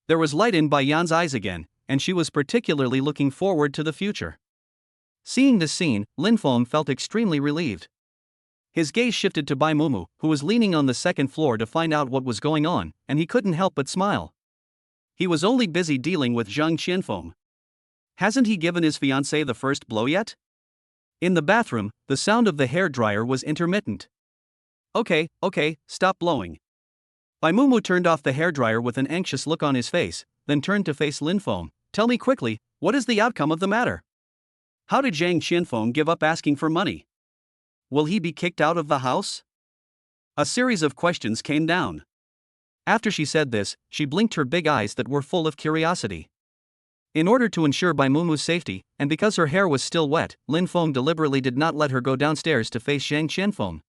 There was light in Bai Yan's eyes again, and she was particularly looking forward to the future. Seeing this scene, Lin Feng felt extremely relieved. His gaze shifted to Bai Mumu, who was leaning on the second floor to find out what was going on, and he couldn't help but smile. He was only busy dealing with Zhang Qianfeng. Hasn't he given his fiancée the first blow yet? In the bathroom, the sound of the hairdryer was intermittent. Okay, stop blowing. Bai Mumu turned off the hairdryer with an anxious look on his face, then turned to face Lin Feng. Tell me quickly, what is the outcome of the matter? How did Zhang Qianfeng give up asking for money? Will he be kicked out of the house? A series of questions came down. After she said this, she blinked her big eyes that were full of curiosity. In order to ensure Bai Mumu's safety, and because her hair was still wet, Lin Feng deliberately did not let her go downstairs to face Zhang Qianfeng.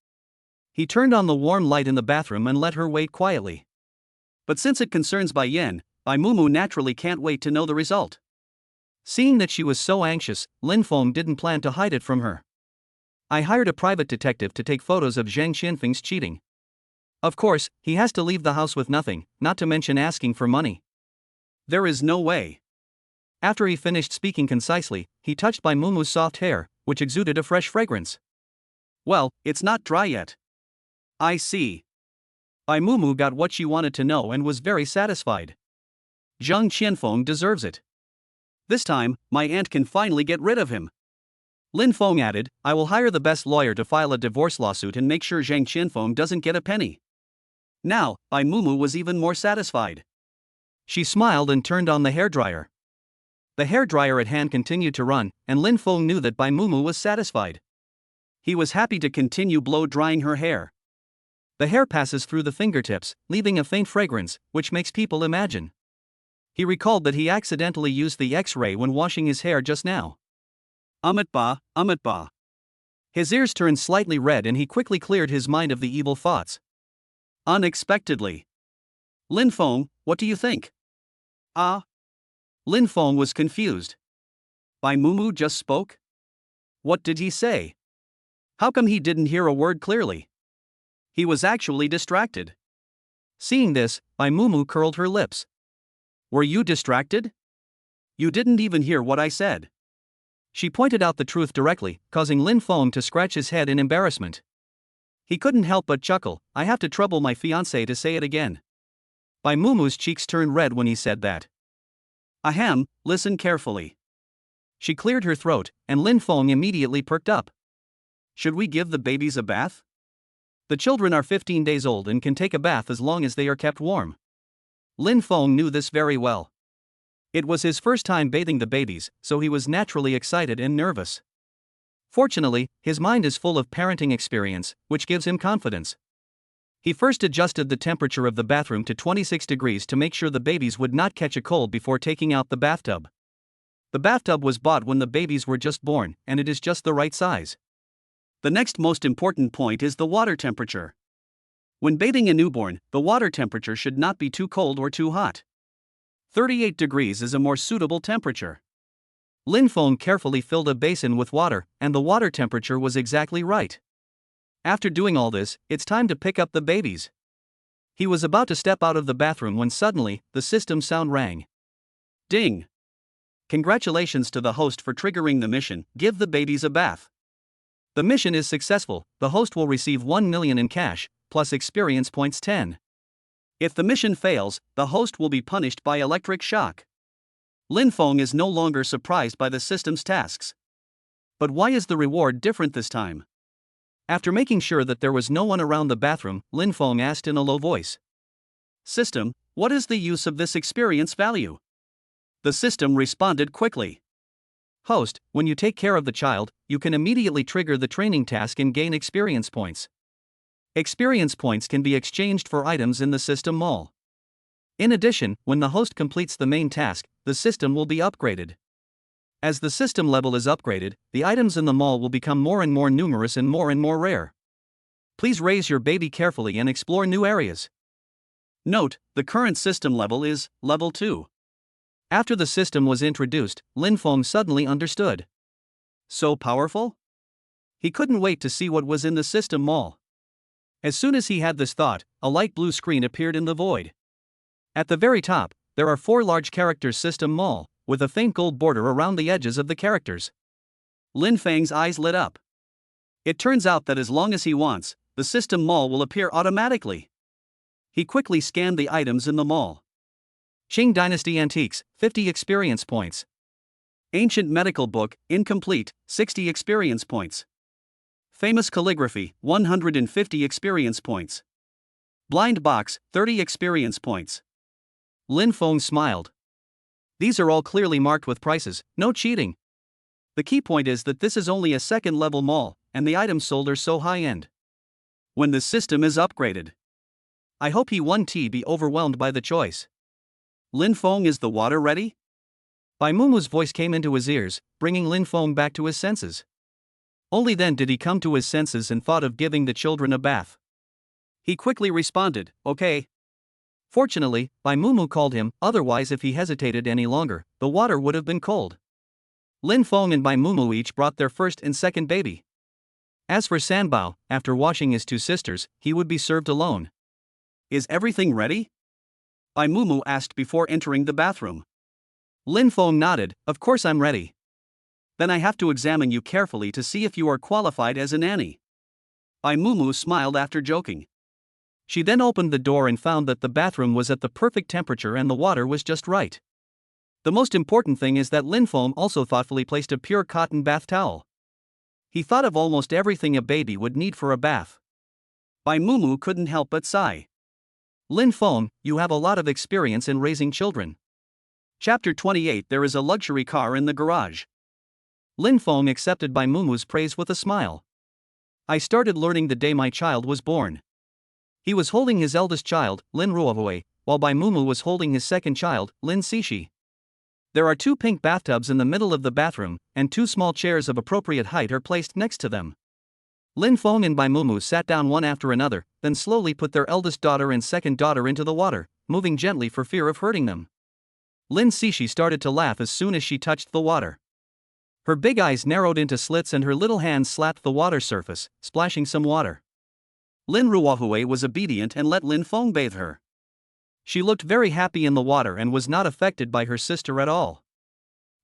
He turned on the warm light in the bathroom and let her wait quietly. But since it concerns Bai Yan, Bai Mumu naturally can't wait to know the result. Seeing that she was so anxious, Lin Feng didn't plan to hide it from her. I hired a private detective to take photos of Zhang Qianfeng's cheating. Of course, he has to leave the house with nothing, not to mention asking for money. There is no way. After he finished speaking concisely, he touched Bai Mumu's soft hair, which exuded a fresh fragrance. Well, it's not dry yet. I see. Bai Mumu got what she wanted to know and was very satisfied. Zhang Qianfeng deserves it. This time, my aunt can finally get rid of him. Lin Feng added, I will hire the best lawyer to file a divorce lawsuit and make sure Zhang Qianfeng doesn't get a penny. Now, Bai Mumu was even more satisfied. She smiled and turned on the hairdryer. The hairdryer at hand continued to run, and Lin Feng knew that Bai Mumu was satisfied. He was happy to continue blow-drying her hair. The hair passes through the fingertips, leaving a faint fragrance, which makes people imagine. He recalled that he accidentally used the X-ray when washing his hair just now. Ba. His ears turned slightly red and he quickly cleared his mind of the evil thoughts. Unexpectedly. Lin Feng, what do you think? Lin Feng was confused. Bai Mumu just spoke? What did he say? How come he didn't hear a word clearly? He was actually distracted. Seeing this, Bai Mumu curled her lips. Were you distracted? You didn't even hear what I said. She pointed out the truth directly, causing Lin Feng to scratch his head in embarrassment. He couldn't help but chuckle. I have to trouble my fiancé to say it again. Bai Mumu's cheeks turned red when he said that. Ahem, listen carefully. She cleared her throat, and Lin Feng immediately perked up. Should we give the babies a bath? The children are 15 days old and can take a bath as long as they are kept warm. Lin Feng knew this very well. It was his first time bathing the babies, so he was naturally excited and nervous. Fortunately, his mind is full of parenting experience, which gives him confidence. He first adjusted the temperature of the bathroom to 26 degrees to make sure the babies would not catch a cold before taking out the bathtub. The bathtub was bought when the babies were just born, and it is just the right size. The next most important point is the water temperature. When bathing a newborn, the water temperature should not be too cold or too hot. 38 degrees is a more suitable temperature. Lin Feng carefully filled a basin with water, and the water temperature was exactly right. After doing all this, it's time to pick up the babies. He was about to step out of the bathroom when suddenly, the system sound rang. Ding! Congratulations to the host for triggering the mission, give the babies a bath. The mission is successful, the host will receive 1 million in cash, plus experience points 10. If the mission fails, the host will be punished by electric shock. Lin Feng is no longer surprised by the system's tasks. But why is the reward different this time? After making sure that there was no one around the bathroom, Lin Feng asked in a low voice. System, what is the use of this experience value? The system responded quickly. Host, when you take care of the child, you can immediately trigger the training task and gain experience points. Experience points can be exchanged for items in the system mall. In addition, when the host completes the main task, the system will be upgraded. As the system level is upgraded, the items in the mall will become more and more numerous and more rare. Please raise your baby carefully and explore new areas. Note, the current system level is level 2. After the system was introduced, Lin Feng suddenly understood. So powerful? He couldn't wait to see what was in the system mall. As soon as he had this thought, a light blue screen appeared in the void. At the very top, there are 4 large characters system mall, with a faint gold border around the edges of the characters. Lin Feng's eyes lit up. It turns out that as long as he wants, the system mall will appear automatically. He quickly scanned the items in the mall. Qing Dynasty Antiques, 50 experience points. Ancient Medical Book, incomplete, 60 experience points. Famous Calligraphy, 150 experience points. Blind Box, 30 experience points. Lin Feng smiled. These are all clearly marked with prices, no cheating. The key point is that this is only a second-level mall, and the items sold are so high-end. When the system is upgraded, I hope he won't be overwhelmed by the choice. Lin Feng, is the water ready? Bai Mumu's voice came into his ears, bringing Lin Feng back to his senses. Only then did he come to his senses and thought of giving the children a bath. He quickly responded, okay. Fortunately, Bai Mumu called him, otherwise if he hesitated any longer, the water would have been cold. Lin Feng and Bai Mumu each brought their first and second baby. As for Sanbao, after washing his 2 sisters, he would be served alone. Is everything ready? Bai Mumu asked before entering the bathroom. Lin Feng nodded, of course I'm ready. Then I have to examine you carefully to see if you are qualified as a nanny. Bai Mumu smiled after joking. She then opened the door and found that the bathroom was at the perfect temperature and the water was just right. The most important thing is that Lin Feng also thoughtfully placed a pure cotton bath towel. He thought of almost everything a baby would need for a bath. Bai Mumu couldn't help but sigh. Lin Feng, you have a lot of experience in raising children. Chapter 28. There is a luxury car in the garage. Lin Feng accepted Bai Mumu's praise with a smile. I started learning the day my child was born. He was holding his eldest child, Lin Ruohui, while Bai Mumu was holding his second child, Lin Cixi. There are 2 pink bathtubs in the middle of the bathroom, and 2 small chairs of appropriate height are placed next to them. Lin Feng and Bai Mumu sat down one after another, then slowly put their eldest daughter and second daughter into the water, moving gently for fear of hurting them. Lin Cixi started to laugh as soon as she touched the water. Her big eyes narrowed into slits and her little hands slapped the water surface, splashing some water. Lin Ruohui was obedient and let Lin Feng bathe her. She looked very happy in the water and was not affected by her sister at all.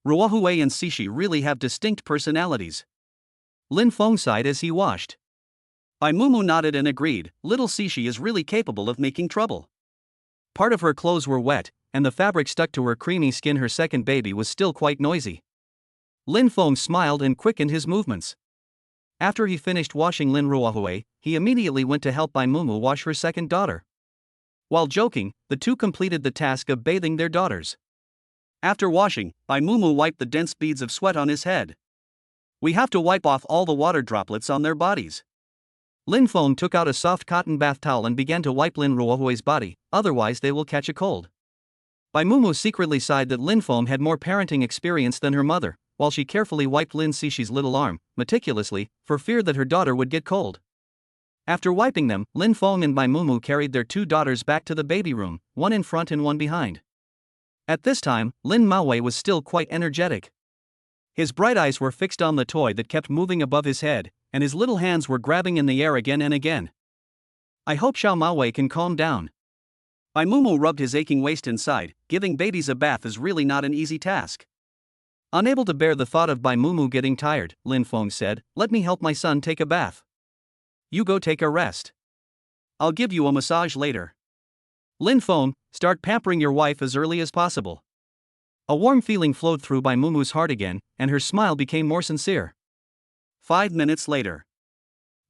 Ruohui and Cixi really have distinct personalities. Lin Feng sighed as he washed. Bai Mumu nodded and agreed, little Cixi is really capable of making trouble. Part of her clothes were wet, and the fabric stuck to her creamy skin. Her second baby was still quite noisy. Lin Feng smiled and quickened his movements. After he finished washing Lin Ruohui, he immediately went to help Bai Mumu wash her second daughter. While joking, the 2 completed the task of bathing their daughters. After washing, Bai Mumu wiped the dense beads of sweat on his head. We have to wipe off all the water droplets on their bodies. Lin Feng took out a soft cotton bath towel and began to wipe Lin Ruohui's body, otherwise they will catch a cold. Bai Mumu secretly sighed that Lin Feng had more parenting experience than her mother, while she carefully wiped Lin Cixi's little arm, meticulously, for fear that her daughter would get cold. After wiping them, Lin Feng and Bai Mumu carried their 2 daughters back to the baby room, one in front and one behind. At this time, Lin Maowei was still quite energetic. His bright eyes were fixed on the toy that kept moving above his head, and his little hands were grabbing in the air again and again. I hope Xiao Maowei can calm down. Bai Mumu rubbed his aching waist inside. Giving babies a bath is really not an easy task. Unable to bear the thought of Bai Mumu getting tired, Lin Feng said, "Let me help my son take a bath. You go take a rest. I'll give you a massage later." Lin Feng, start pampering your wife as early as possible. A warm feeling flowed through Bai Mumu's heart again, and her smile became more sincere. 5 minutes later.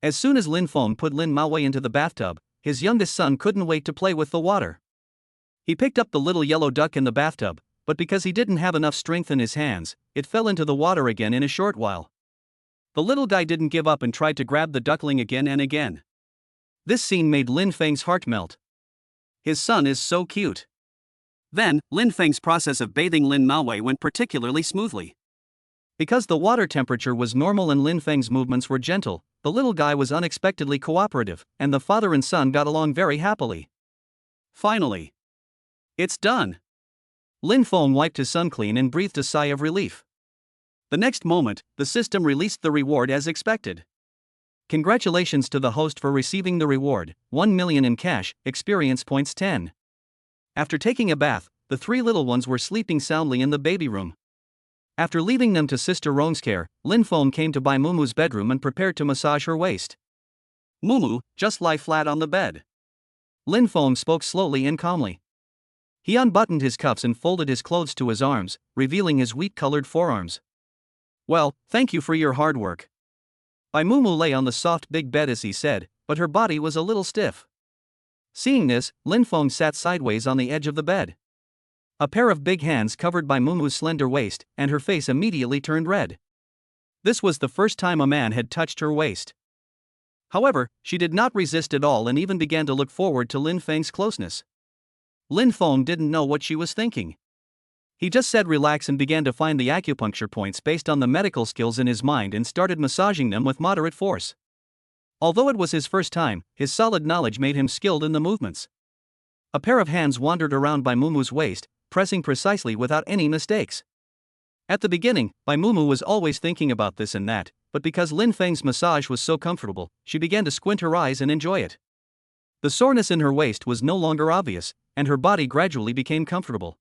As soon as Lin Feng put Lin Mao into the bathtub, his youngest son couldn't wait to play with the water. He picked up the little yellow duck in the bathtub, but because he didn't have enough strength in his hands, it fell into the water again in a short while. The little guy didn't give up and tried to grab the duckling again and again. This scene made Lin Feng's heart melt. His son is so cute. Then, Lin Feng's process of bathing Lin Mao went particularly smoothly. Because the water temperature was normal and Lin Feng's movements were gentle, the little guy was unexpectedly cooperative, and the father and son got along very happily. Finally. It's done. Lin Feng wiped his son clean and breathed a sigh of relief. The next moment, the system released the reward as expected. Congratulations to the host for receiving the reward, 1 million in cash, experience points 10. After taking a bath, the 3 little ones were sleeping soundly in the baby room. After leaving them to Sister Rong's care, Lin Feng came to Bai Mumu's bedroom and prepared to massage her waist. "Mumu, just lie flat on the bed." Lin Feng spoke slowly and calmly. He unbuttoned his cuffs and folded his clothes to his arms, revealing his wheat-colored forearms. "Well, thank you for your hard work." Bai Mumu lay on the soft big bed as he said, but her body was a little stiff. Seeing this, Lin Feng sat sideways on the edge of the bed. A pair of big hands covered Bai Mumu's slender waist, and her face immediately turned red. This was the first time a man had touched her waist. However, she did not resist at all and even began to look forward to Lin Feng's closeness. Lin Feng didn't know what she was thinking. He just said relax and began to find the acupuncture points based on the medical skills in his mind and started massaging them with moderate force. Although it was his first time, his solid knowledge made him skilled in the movements. A pair of hands wandered around Bai Mumu's waist, pressing precisely without any mistakes. At the beginning, Bai Mumu was always thinking about this and that, but because Lin Feng's massage was so comfortable, she began to squint her eyes and enjoy it. The soreness in her waist was no longer obvious, and her body gradually became comfortable.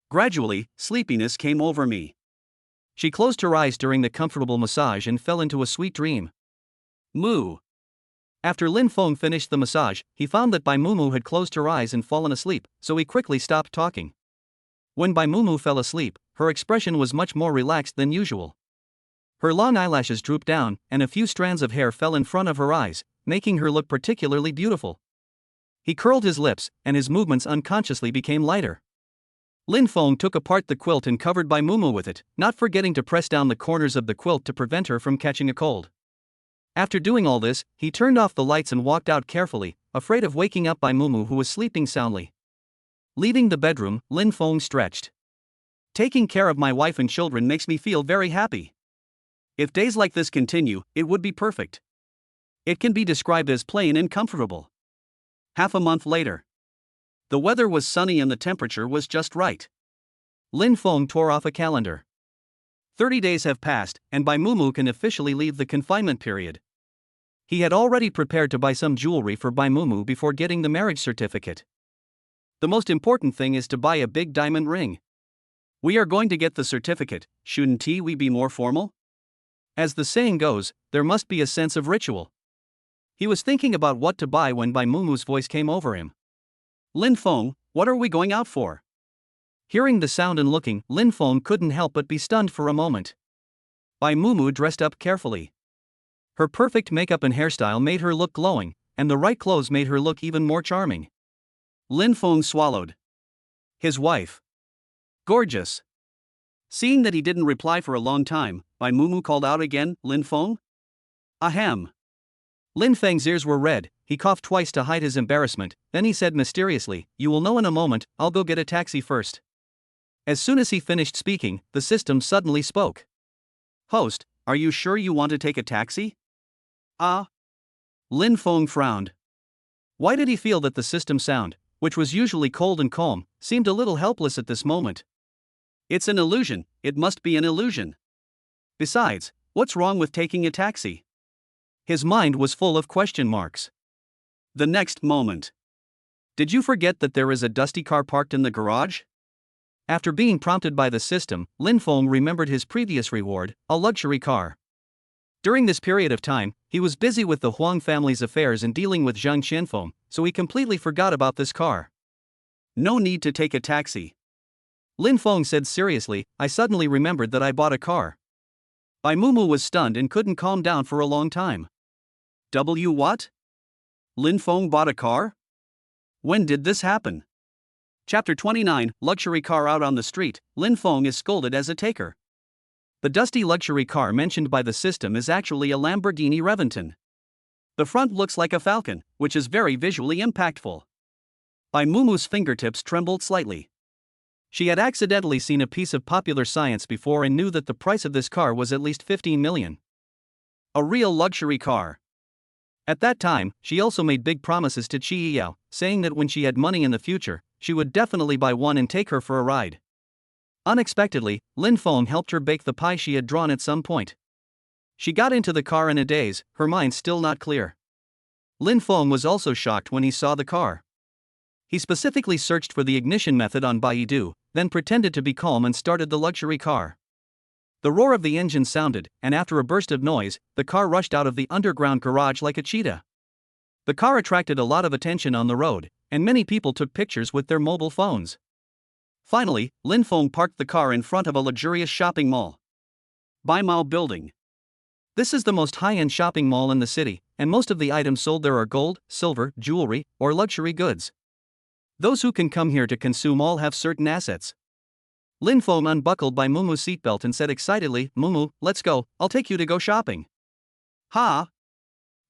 Gradually, sleepiness came over me. She closed her eyes during the comfortable massage and fell into a sweet dream. Moo. After Lin Feng finished the massage, he found that Bai Mumu had closed her eyes and fallen asleep, so he quickly stopped talking. When Bai Mumu fell asleep, her expression was much more relaxed than usual. Her long eyelashes drooped down, and a few strands of hair fell in front of her eyes, making her look particularly beautiful. He curled his lips, and his movements unconsciously became lighter. Lin Feng took apart the quilt and covered Bai Mumu with it, not forgetting to press down the corners of the quilt to prevent her from catching a cold. After doing all this, he turned off the lights and walked out carefully, afraid of waking up Bai Mumu who was sleeping soundly. Leaving the bedroom, Lin Feng stretched. "Taking care of my wife and children makes me feel very happy. If days like this continue, it would be perfect. It can be described as plain and comfortable." Half a month later. The weather was sunny and the temperature was just right. Lin Feng tore off a calendar. 30 days have passed, and Bai Mumu can officially leave the confinement period. He had already prepared to buy some jewelry for Bai Mumu before getting the marriage certificate. The most important thing is to buy a big diamond ring. "We are going to get the certificate, shouldn't we be more formal?" As the saying goes, there must be a sense of ritual. He was thinking about what to buy when Bai Mumu's voice came over him. "Lin Feng, what are we going out for?" Hearing the sound and looking, Lin Feng couldn't help but be stunned for a moment. Bai Mumu dressed up carefully. Her perfect makeup and hairstyle made her look glowing, and the right clothes made her look even more charming. Lin Feng swallowed. His wife. Gorgeous. Seeing that he didn't reply for a long time, Bai Mumu called out again, "Lin Feng?" "Ahem." Lin Feng's ears were red, he coughed twice to hide his embarrassment, then he said mysteriously, "You will know in a moment, I'll go get a taxi first." As soon as he finished speaking, the system suddenly spoke. "Host, are you sure you want to take a taxi?" "Ah." Lin Feng frowned. Why did he feel that the system sound, which was usually cold and calm, seemed a little helpless at this moment? It's an illusion, it must be an illusion. Besides, what's wrong with taking a taxi? His mind was full of question marks. The next moment. Did you forget that there is a dusty car parked in the garage? After being prompted by the system, Lin Feng remembered his previous reward, a luxury car. During this period of time, he was busy with the Huang family's affairs and dealing with Zhang Qianfeng, so he completely forgot about this car. No need to take a taxi. Lin Feng said seriously, I suddenly remembered that I bought a car. Bai Mumu was stunned and couldn't calm down for a long time. What? Lin Feng bought a car? When did this happen? Chapter 29, Luxury Car Out on the Street, Lin Feng is scolded as a taker. The dusty luxury car mentioned by the system is actually a Lamborghini Reventon. The front looks like a falcon, which is very visually impactful. Bai Mumu's fingertips trembled slightly. She had accidentally seen a piece of popular science before and knew that the price of this car was at least 15 million. A real luxury car. At that time, she also made big promises to Qi Yao, saying that when she had money in the future, she would definitely buy one and take her for a ride. Unexpectedly, Lin Feng helped her bake the pie she had drawn at some point. She got into the car in a daze, her mind still not clear. Lin Feng was also shocked when he saw the car. He specifically searched for the ignition method on Baidu, then pretended to be calm and started the luxury car. The roar of the engine sounded, and after a burst of noise, the car rushed out of the underground garage like a cheetah. The car attracted a lot of attention on the road, and many people took pictures with their mobile phones. Finally, Lin Feng parked the car in front of a luxurious shopping mall. Bai Mao Building. This is the most high-end shopping mall in the city, and most of the items sold there are gold, silver, jewelry, or luxury goods. Those who can come here to consume all have certain assets. Lin Feng unbuckled Bai Mumu's seatbelt and said excitedly, Mumu, let's go, I'll take you to go shopping. Ha!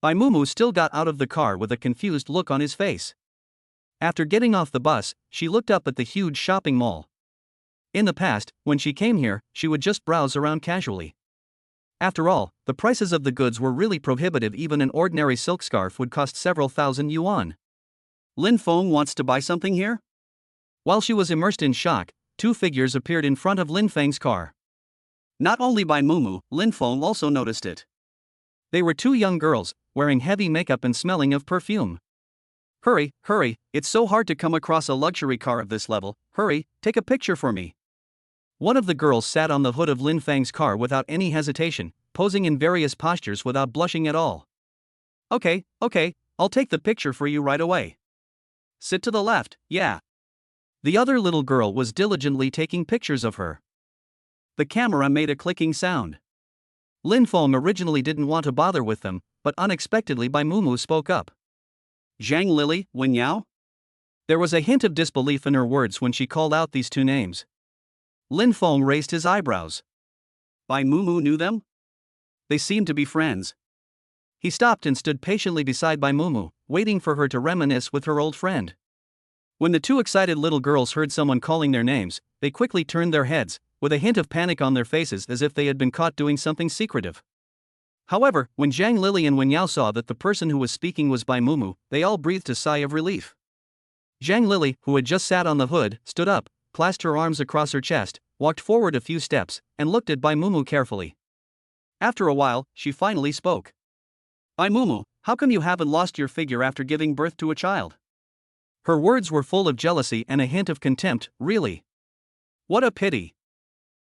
Bai Mumu still got out of the car with a confused look on his face. After getting off the bus, she looked up at the huge shopping mall. In the past, when she came here, she would just browse around casually. After all, the prices of the goods were really prohibitive. Even an ordinary silk scarf would cost several thousand yuan. Lin Feng wants to buy something here? While she was immersed in shock, two figures appeared in front of Lin Feng's car. Not only Bai Mumu, Lin Feng also noticed it. They were two young girls, wearing heavy makeup and smelling of perfume. Hurry, hurry, it's so hard to come across a luxury car of this level, hurry, take a picture for me. One of the girls sat on the hood of Lin Feng's car without any hesitation, posing in various postures without blushing at all. Okay, I'll take the picture for you right away. Sit to the left, yeah. The other little girl was diligently taking pictures of her. The camera made a clicking sound. Lin Feng originally didn't want to bother with them, but unexpectedly Bai Mumu spoke up. Zhang Lili, Wen Yao? There was a hint of disbelief in her words when she called out these two names. Lin Feng raised his eyebrows. Bai Mumu knew them? They seemed to be friends. He stopped and stood patiently beside Bai Mumu, waiting for her to reminisce with her old friend. When the two excited little girls heard someone calling their names, they quickly turned their heads, with a hint of panic on their faces as if they had been caught doing something secretive. However, when Zhang Lili and Wen Yao saw that the person who was speaking was Bai Mumu, they all breathed a sigh of relief. Zhang Lili, who had just sat on the hood, stood up, clasped her arms across her chest, walked forward a few steps, and looked at Bai Mumu carefully. After a while, she finally spoke. Bai Mumu, how come you haven't lost your figure after giving birth to a child? Her words were full of jealousy and a hint of contempt, really. What a pity.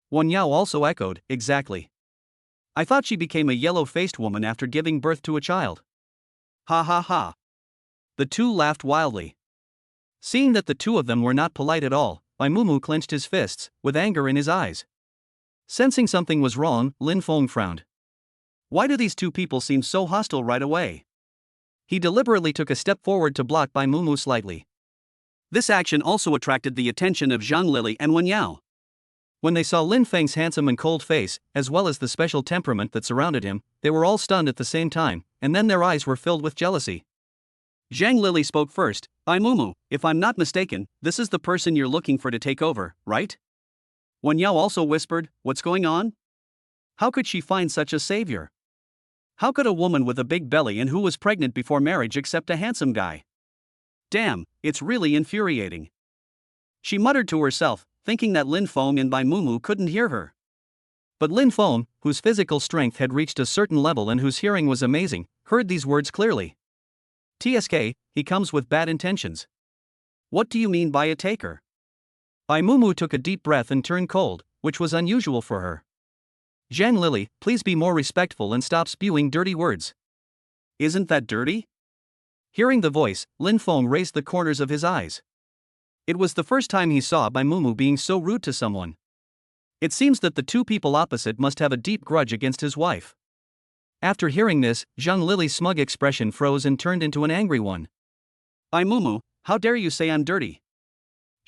Wen Yao also echoed, exactly. I thought she became a yellow-faced woman after giving birth to a child. Ha ha ha. The two laughed wildly. Seeing that the two of them were not polite at all, Bai Mumu clenched his fists, with anger in his eyes. Sensing something was wrong, Lin Feng frowned. Why do these two people seem so hostile right away? He deliberately took a step forward to block Bai Mumu slightly. This action also attracted the attention of Zhang Lili and Wen Yao. When they saw Lin Feng's handsome and cold face, as well as the special temperament that surrounded him, they were all stunned at the same time, and then their eyes were filled with jealousy. Zhang Lili spoke first. Bai Mumu, if I'm not mistaken, this is the person you're looking for to take over, right? Wen Yao also whispered, what's going on? How could she find such a savior? How could a woman with a big belly and who was pregnant before marriage accept a handsome guy? Damn, it's really infuriating. She muttered to herself, thinking that Lin Feng and Bai Mumu couldn't hear her. But Lin Feng, whose physical strength had reached a certain level and whose hearing was amazing, heard these words clearly. TSK, he comes with bad intentions. What do you mean by a taker? Bai Mumu took a deep breath and turned cold, which was unusual for her. Zhang Lily, please be more respectful and stop spewing dirty words. Isn't that dirty? Hearing the voice, Lin Feng raised the corners of his eyes. It was the first time he saw Bai Mumu being so rude to someone. It seems that the two people opposite must have a deep grudge against his wife. After hearing this, Zhang Lily's smug expression froze and turned into an angry one. Bai Mumu, how dare you say I'm dirty?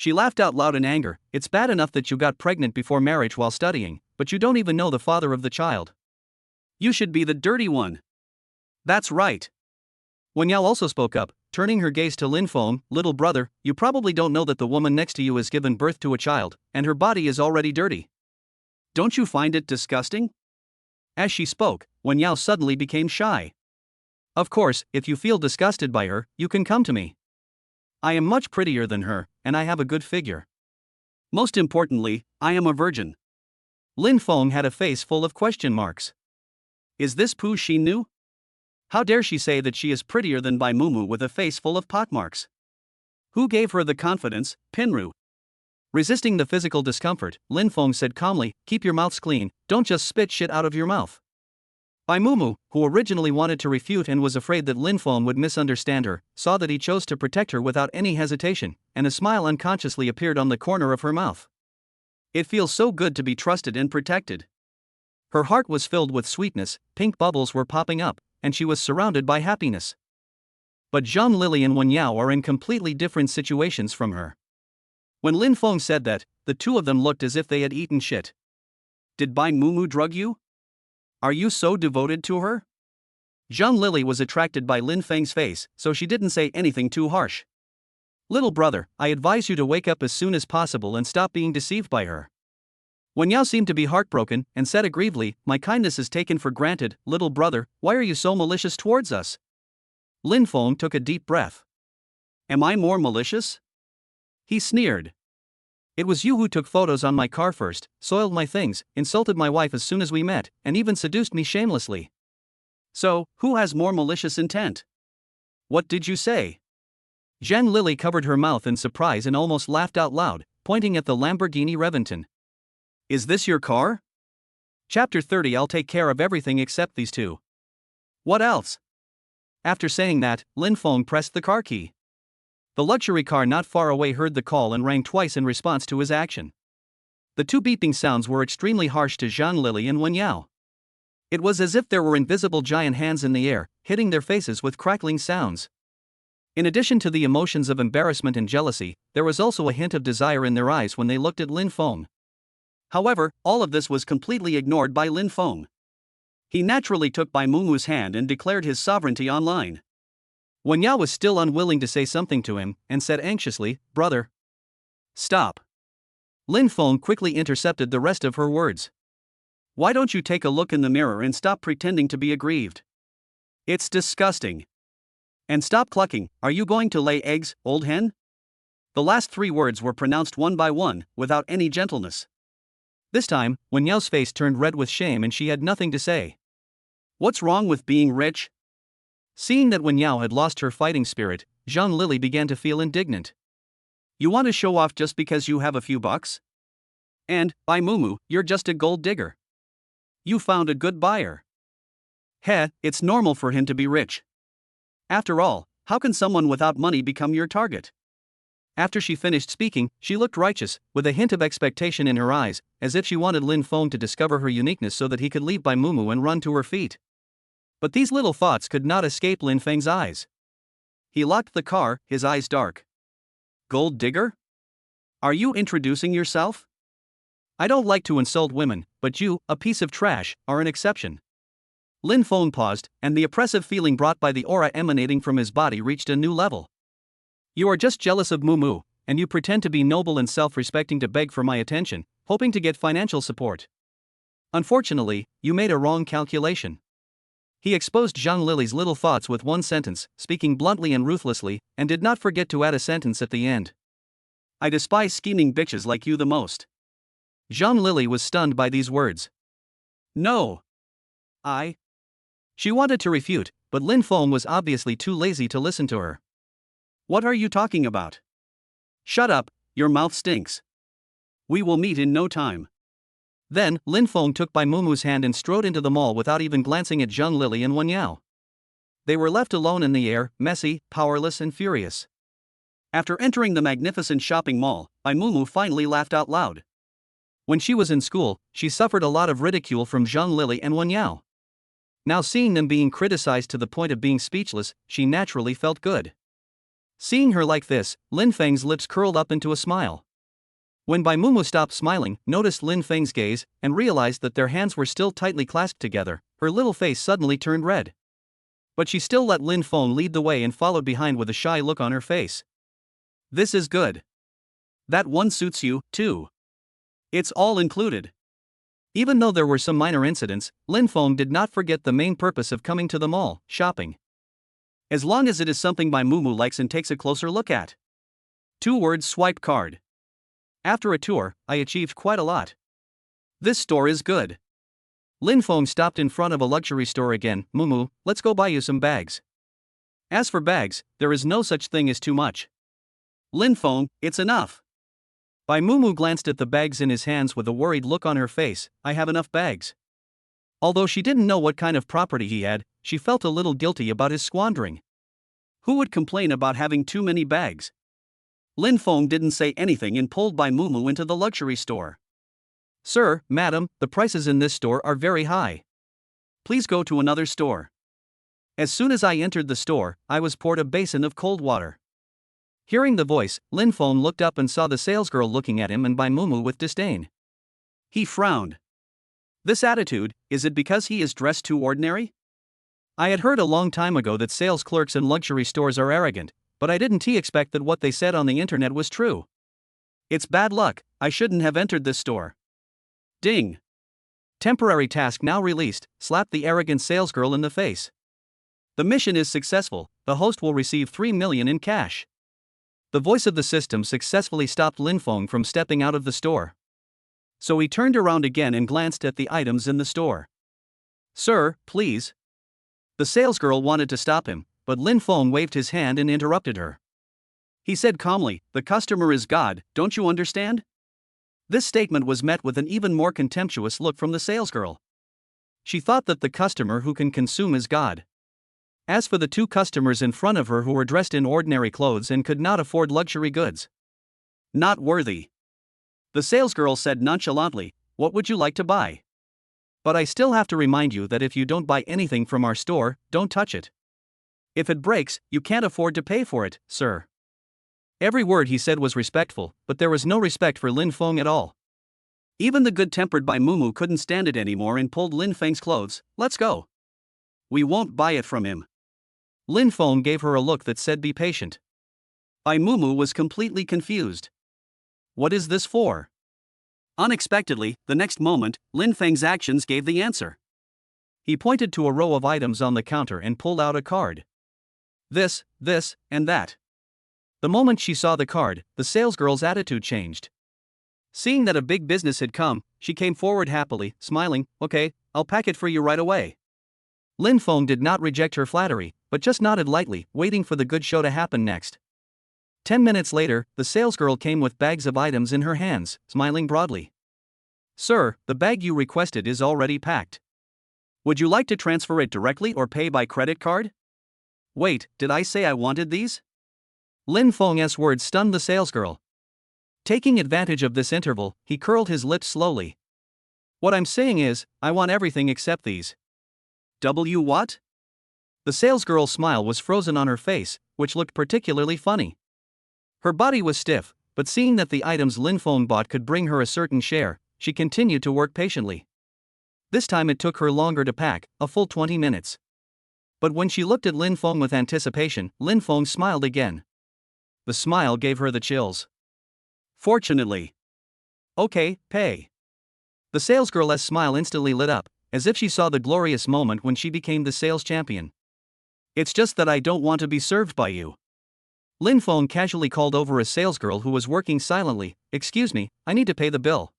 She laughed out loud in anger. It's bad enough that you got pregnant before marriage while studying, but you don't even know the father of the child. You should be the dirty one. That's right. Wen Yao also spoke up, turning her gaze to Lin Feng. Little brother, you probably don't know that the woman next to you has given birth to a child, and her body is already dirty. Don't you find it disgusting? As she spoke, Wen Yao suddenly became shy. Of course, if you feel disgusted by her, you can come to me. I am much prettier than her, and I have a good figure. Most importantly, I am a virgin. Lin Feng had a face full of question marks. Is this Pu Xinnu? How dare she say that she is prettier than Bai Mumu with a face full of pockmarks? Who gave her the confidence, Pinru? Resisting the physical discomfort, Lin Feng said calmly, keep your mouths clean, don't just spit shit out of your mouth. Bai Mumu, who originally wanted to refute and was afraid that Lin Feng would misunderstand her, saw that he chose to protect her without any hesitation, and a smile unconsciously appeared on the corner of her mouth. It feels so good to be trusted and protected. Her heart was filled with sweetness, pink bubbles were popping up, and she was surrounded by happiness. But Zhang Lily and Wen Yao are in completely different situations from her. When Lin Feng said that, the two of them looked as if they had eaten shit. Did Bai Mumu drug you? Are you so devoted to her? Zhang Lily was attracted by Lin Feng's face, so she didn't say anything too harsh. Little brother, I advise you to wake up as soon as possible and stop being deceived by her. Wen Yao seemed to be heartbroken and said aggrievedly, my kindness is taken for granted. Little brother, why are you so malicious towards us? Lin Feng took a deep breath. Am I more malicious? He sneered. It was you who took photos on my car first, soiled my things, insulted my wife as soon as we met, and even seduced me shamelessly. So, who has more malicious intent? What did you say? Zhang Lily covered her mouth in surprise and almost laughed out loud, pointing at the Lamborghini Reventon. Is this your car? Chapter 30. I'll take care of everything except these two. What else? After saying that, Lin Feng pressed the car key. The luxury car not far away heard the call and rang twice in response to his action. The two beeping sounds were extremely harsh to Zhang Lily and Wen Yao. It was as if there were invisible giant hands in the air, hitting their faces with crackling sounds. In addition to the emotions of embarrassment and jealousy, there was also a hint of desire in their eyes when they looked at Lin Feng. However, all of this was completely ignored by Lin Feng. He naturally took Bai Mumu's hand and declared his sovereignty online. Wen Yao was still unwilling to say something to him, and said anxiously, brother. Stop. Lin Feng quickly intercepted the rest of her words. Why don't you take a look in the mirror and stop pretending to be aggrieved? It's disgusting. And stop clucking, are you going to lay eggs, old hen? The last three words were pronounced one by one, without any gentleness. This time, Wen Yao's face turned red with shame and she had nothing to say. What's wrong with being rich? Seeing that Wen Yao had lost her fighting spirit, Zhang Lily began to feel indignant. You want to show off just because you have a few bucks? And, Bai Mumu, you're just a gold digger. You found a good buyer. Heh, it's normal for him to be rich. After all, how can someone without money become your target? After she finished speaking, she looked righteous, with a hint of expectation in her eyes, as if she wanted Lin Feng to discover her uniqueness so that he could leave Bai Mumu and run to her feet. But these little thoughts could not escape Lin Feng's eyes. He locked the car, his eyes dark. Gold digger? Are you introducing yourself? I don't like to insult women, but you, a piece of trash, are an exception. Lin Feng paused, and the oppressive feeling brought by the aura emanating from his body reached a new level. You are just jealous of Mumu, and you pretend to be noble and self-respecting to beg for my attention, hoping to get financial support. Unfortunately, you made a wrong calculation. He exposed Zhang Lily's little thoughts with one sentence, speaking bluntly and ruthlessly, and did not forget to add a sentence at the end. I despise scheming bitches like you the most. Zhang Lily was stunned by these words. No. She wanted to refute, but Lin Feng was obviously too lazy to listen to her. What are you talking about? Shut up, your mouth stinks. We will meet in no time. Then, Lin Feng took Bai Mumu's hand and strode into the mall without even glancing at Zheng Lili and Wen Yao. They were left alone in the air, messy, powerless and furious. After entering the magnificent shopping mall, Bai Mumu finally laughed out loud. When she was in school, she suffered a lot of ridicule from Zheng Lili and Wen Yao. Now seeing them being criticized to the point of being speechless, she naturally felt good. Seeing her like this, Lin Feng's lips curled up into a smile. When Bai Mumu stopped smiling, noticed Lin Feng's gaze, and realized that their hands were still tightly clasped together, her little face suddenly turned red. But she still let Lin Feng lead the way and followed behind with a shy look on her face. This is good. That one suits you, too. It's all included. Even though there were some minor incidents, Lin Feng did not forget the main purpose of coming to the mall, shopping. As long as it is something Bai Mumu likes and takes a closer look at. 2 words swipe card. After a tour, I achieved quite a lot. This store is good. Lin Feng stopped in front of a luxury store again. Mumu, let's go buy you some bags. As for bags, there is no such thing as too much. Lin Feng, it's enough. Bai Mumu glanced at the bags in his hands with a worried look on her face. I have enough bags. Although she didn't know what kind of property he had, she felt a little guilty about his squandering. Who would complain about having too many bags? Lin Feng didn't say anything and pulled Bai Mumu into the luxury store. Sir, madam, the prices in this store are very high. Please go to another store. As soon as I entered the store, I was poured a basin of cold water. Hearing the voice, Lin Feng looked up and saw the salesgirl looking at him and Bai Mumu with disdain. He frowned. This attitude, is it because he is dressed too ordinary? I had heard a long time ago that sales clerks in luxury stores are arrogant, but I didn't expect that what they said on the internet was true. It's bad luck, I shouldn't have entered this store. Ding! Temporary task now released, slapped the arrogant salesgirl in the face. The mission is successful, the host will receive 3 million in cash. The voice of the system successfully stopped Lin Feng from stepping out of the store. So he turned around again and glanced at the items in the store. Sir, please. The salesgirl wanted to stop him, but Lin Feng waved his hand and interrupted her. He said calmly, the customer is God, don't you understand? This statement was met with an even more contemptuous look from the salesgirl. She thought that the customer who can consume is God. As for the 2 customers in front of her who were dressed in ordinary clothes and could not afford luxury goods. Not worthy. The salesgirl said nonchalantly, what would you like to buy? But I still have to remind you that if you don't buy anything from our store, don't touch it. If it breaks, you can't afford to pay for it, sir. Every word he said was respectful, but there was no respect for Lin Feng at all. Even the good-tempered Bai Mumu couldn't stand it anymore and pulled Lin Feng's clothes. Let's go. We won't buy it from him. Lin Feng gave her a look that said be patient. Bai Mumu was completely confused. What is this for? Unexpectedly, the next moment, Lin Feng's actions gave the answer. He pointed to a row of items on the counter and pulled out a card. This, and that. The moment she saw the card, the salesgirl's attitude changed. Seeing that a big business had come, she came forward happily, smiling, okay, I'll pack it for you right away. Lin Feng did not reject her flattery, but just nodded lightly, waiting for the good show to happen next. 10 minutes later, the salesgirl came with bags of items in her hands, smiling broadly. Sir, the bag you requested is already packed. Would you like to transfer it directly or pay by credit card? Wait, did I say I wanted these? Lin Feng's words stunned the salesgirl. Taking advantage of this interval, he curled his lips slowly. What I'm saying is, I want everything except these. What? The salesgirl's smile was frozen on her face, which looked particularly funny. Her body was stiff, but seeing that the items Lin Feng bought could bring her a certain share, she continued to work patiently. This time it took her longer to pack, a full 20 minutes. But when she looked at Lin Feng with anticipation, Lin Feng smiled again. The smile gave her the chills. Fortunately. Okay, pay. The salesgirl's smile instantly lit up, as if she saw the glorious moment when she became the sales champion. It's just that I don't want to be served by you. Lin Feng casually called over a salesgirl who was working silently, excuse me, I need to pay the bill.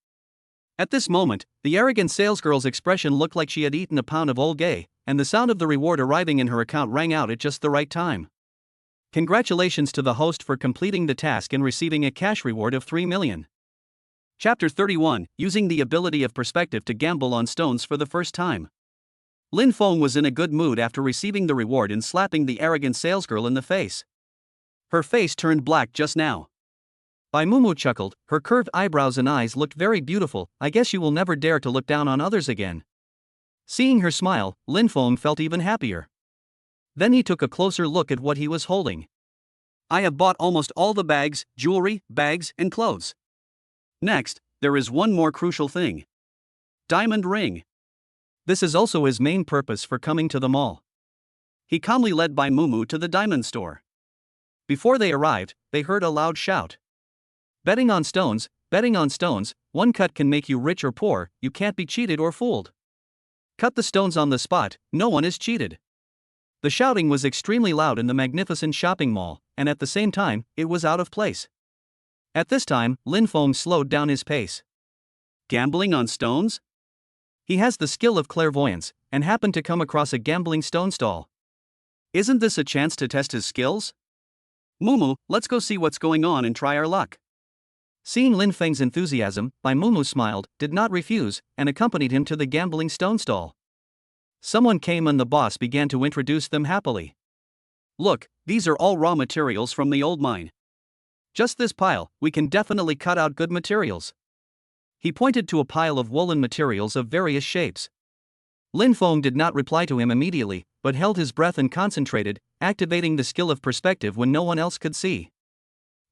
At this moment, the arrogant salesgirl's expression looked like she had eaten a pound of old gay, and the sound of the reward arriving in her account rang out at just the right time. Congratulations to the host for completing the task and receiving a cash reward of 3 million. Chapter 31, Using the Ability of Perspective to Gamble on Stones for the First Time. Lin Feng was in a good mood after receiving the reward and slapping the arrogant salesgirl in the face. Her face turned black just now. Bai Mumu chuckled, her curved eyebrows and eyes looked very beautiful. I guess you will never dare to look down on others again. Seeing her smile, Lin Feng felt even happier. Then he took a closer look at what he was holding. I have bought almost all the bags, jewelry, bags, and clothes. Next, there is one more crucial thing. Diamond ring. This is also his main purpose for coming to the mall. He calmly led Bai Mumu to the diamond store. Before they arrived, they heard a loud shout. Betting on stones, one cut can make you rich or poor, you can't be cheated or fooled. Cut the stones on the spot, no one is cheated. The shouting was extremely loud in the magnificent shopping mall, and at the same time, it was out of place. At this time, Lin Feng slowed down his pace. Gambling on stones? He has the skill of clairvoyance, and happened to come across a gambling stone stall. Isn't this a chance to test his skills? Mumu, let's go see what's going on and try our luck. Seeing Lin Feng's enthusiasm, Bai Mumu smiled, did not refuse, and accompanied him to the gambling stone stall. Someone came and the boss began to introduce them happily. Look, these are all raw materials from the old mine. Just this pile, we can definitely cut out good materials. He pointed to a pile of woolen materials of various shapes. Lin Feng did not reply to him immediately, but held his breath and concentrated, activating the skill of perspective when no one else could see.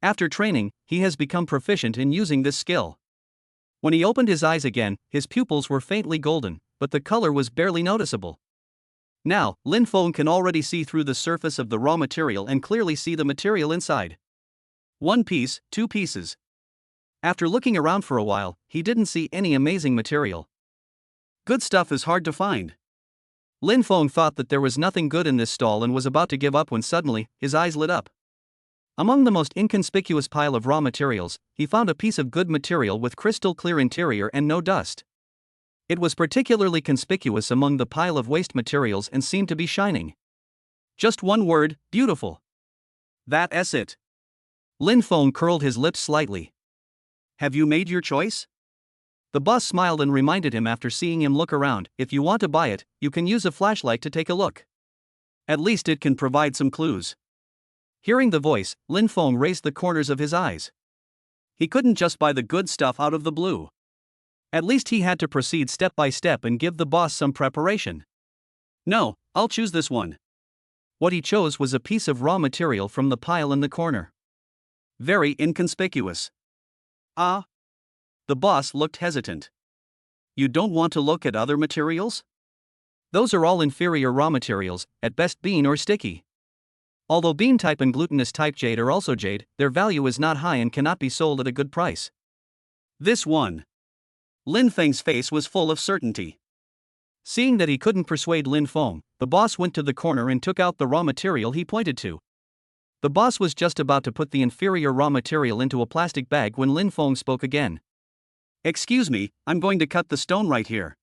After training, he has become proficient in using this skill. When he opened his eyes again, his pupils were faintly golden, but the color was barely noticeable. Now, Lin Feng can already see through the surface of the raw material and clearly see the material inside. 1 piece, 2 pieces. After looking around for a while, he didn't see any amazing material. Good stuff is hard to find. Lin Feng thought that there was nothing good in this stall and was about to give up when suddenly, his eyes lit up. Among the most inconspicuous pile of raw materials, he found a piece of good material with crystal clear interior and no dust. It was particularly conspicuous among the pile of waste materials and seemed to be shining. Just one word, beautiful. That's it. Lin Feng curled his lips slightly. Have you made your choice? The boss smiled and reminded him after seeing him look around, if you want to buy it, you can use a flashlight to take a look. At least it can provide some clues. Hearing the voice, Lin Feng raised the corners of his eyes. He couldn't just buy the good stuff out of the blue. At least he had to proceed step by step and give the boss some preparation. No, I'll choose this one. What he chose was a piece of raw material from the pile in the corner. Very inconspicuous. Ah? The boss looked hesitant. You don't want to look at other materials? Those are all inferior raw materials, at best bean or sticky. Although bean type and glutinous type jade are also jade, their value is not high and cannot be sold at a good price. This one. Lin Feng's face was full of certainty. Seeing that he couldn't persuade Lin Feng, the boss went to the corner and took out the raw material he pointed to. The boss was just about to put the inferior raw material into a plastic bag when Lin Feng spoke again. Excuse me, I'm going to cut the stone right here.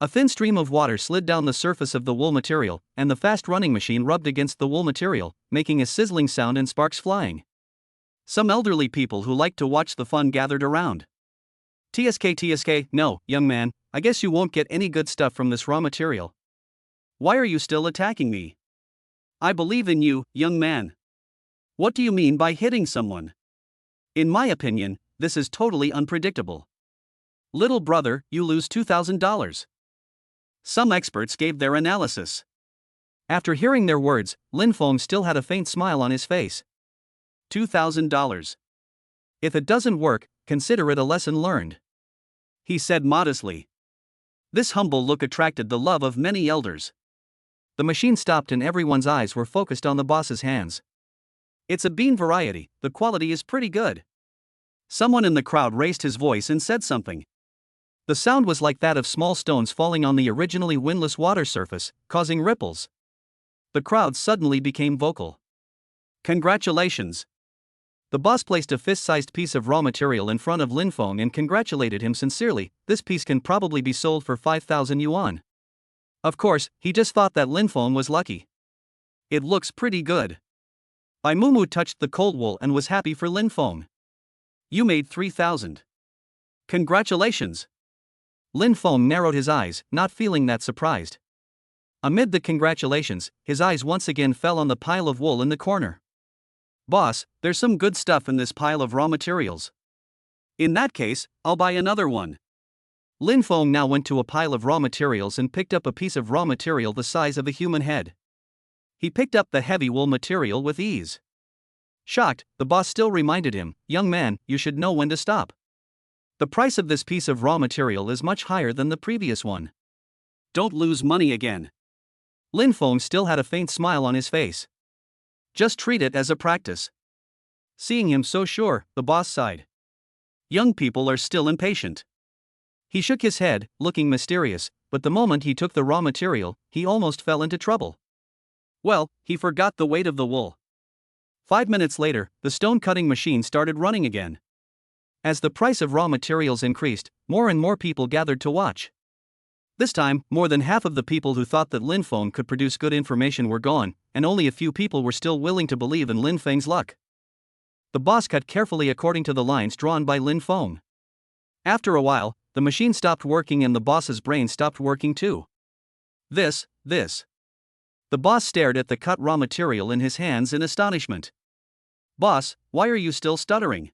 A thin stream of water slid down the surface of the wool material, and the fast-running machine rubbed against the wool material, making a sizzling sound and sparks flying. Some elderly people who liked to watch the fun gathered around. TSK, no, young man, I guess you won't get any good stuff from this raw material. Why are you still attacking me? I believe in you, young man. What do you mean by hitting someone? In my opinion, this is totally unpredictable. Little brother, you lose $2,000. Some experts gave their analysis. After hearing their words, Lin Feng still had a faint smile on his face. $2,000. If it doesn't work, consider it a lesson learned. He said modestly. This humble look attracted the love of many elders. The machine stopped and everyone's eyes were focused on the boss's hands. It's a bean variety, the quality is pretty good. Someone in the crowd raised his voice and said something. The sound was like that of small stones falling on the originally windless water surface, causing ripples. The crowd suddenly became vocal. Congratulations. The boss placed a fist-sized piece of raw material in front of Lin Feng and congratulated him sincerely. This piece can probably be sold for 5,000 yuan. Of course, he just thought that Lin Feng was lucky. It looks pretty good. Bai Mumu touched the cold wool and was happy for Lin Feng. You made 3,000. Congratulations. Lin Feng narrowed his eyes, not feeling that surprised. Amid the congratulations, his eyes once again fell on the pile of wool in the corner. Boss, there's some good stuff in this pile of raw materials. In that case, I'll buy another one. Lin Feng now went to a pile of raw materials and picked up a piece of raw material the size of a human head. He picked up the heavy wool material with ease. Shocked, the boss still reminded him, "Young man, you should know when to stop. The price of this piece of raw material is much higher than the previous one. Don't lose money again." Lin Feng still had a faint smile on his face. "Just treat it as a practice." Seeing him so sure, the boss sighed. Young people are still impatient. He shook his head, looking mysterious, but the moment he took the raw material, he almost fell into trouble. Well, he forgot the weight of the wool. 5 minutes later, the stone-cutting machine started running again. As the price of raw materials increased, more and more people gathered to watch. This time, more than half of the people who thought that Lin Feng could produce good information were gone, and only a few people were still willing to believe in Lin Feng's luck. The boss cut carefully according to the lines drawn by Lin Feng. After a while, the machine stopped working and the boss's brain stopped working too. This. The boss stared at the cut raw material in his hands in astonishment. Boss, why are you still stuttering?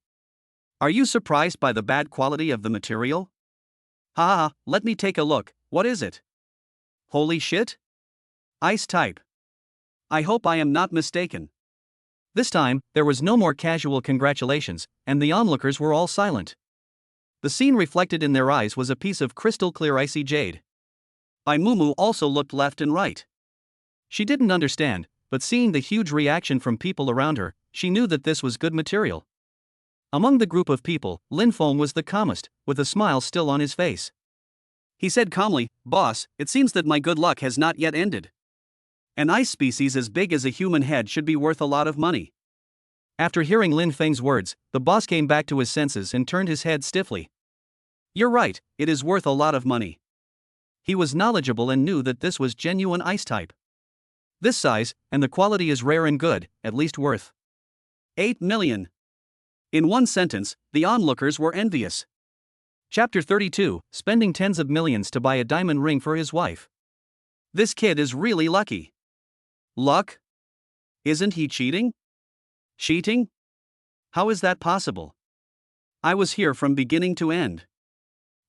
Are you surprised by the bad quality of the material? Ha, let me take a look. What is it? Holy shit? Ice type. I hope I am not mistaken. This time, there was no more casual congratulations, and the onlookers were all silent. The scene reflected in their eyes was a piece of crystal clear icy jade. Bai Mumu also looked left and right. She didn't understand, but seeing the huge reaction from people around her, she knew that this was good material. Among the group of people, Lin Feng was the calmest, with a smile still on his face. He said calmly, "Boss, it seems that my good luck has not yet ended. An ice species as big as a human head should be worth a lot of money." After hearing Lin Feng's words, the boss came back to his senses and turned his head stiffly. "You're right, it is worth a lot of money." He was knowledgeable and knew that this was genuine ice type. This size, and the quality is rare and good, at least worth 8 million. In one sentence, the onlookers were envious. Chapter 32, spending tens of millions to buy a diamond ring for his wife. This kid is really lucky. Luck? Isn't he cheating? Cheating? How is that possible? I was here from beginning to end.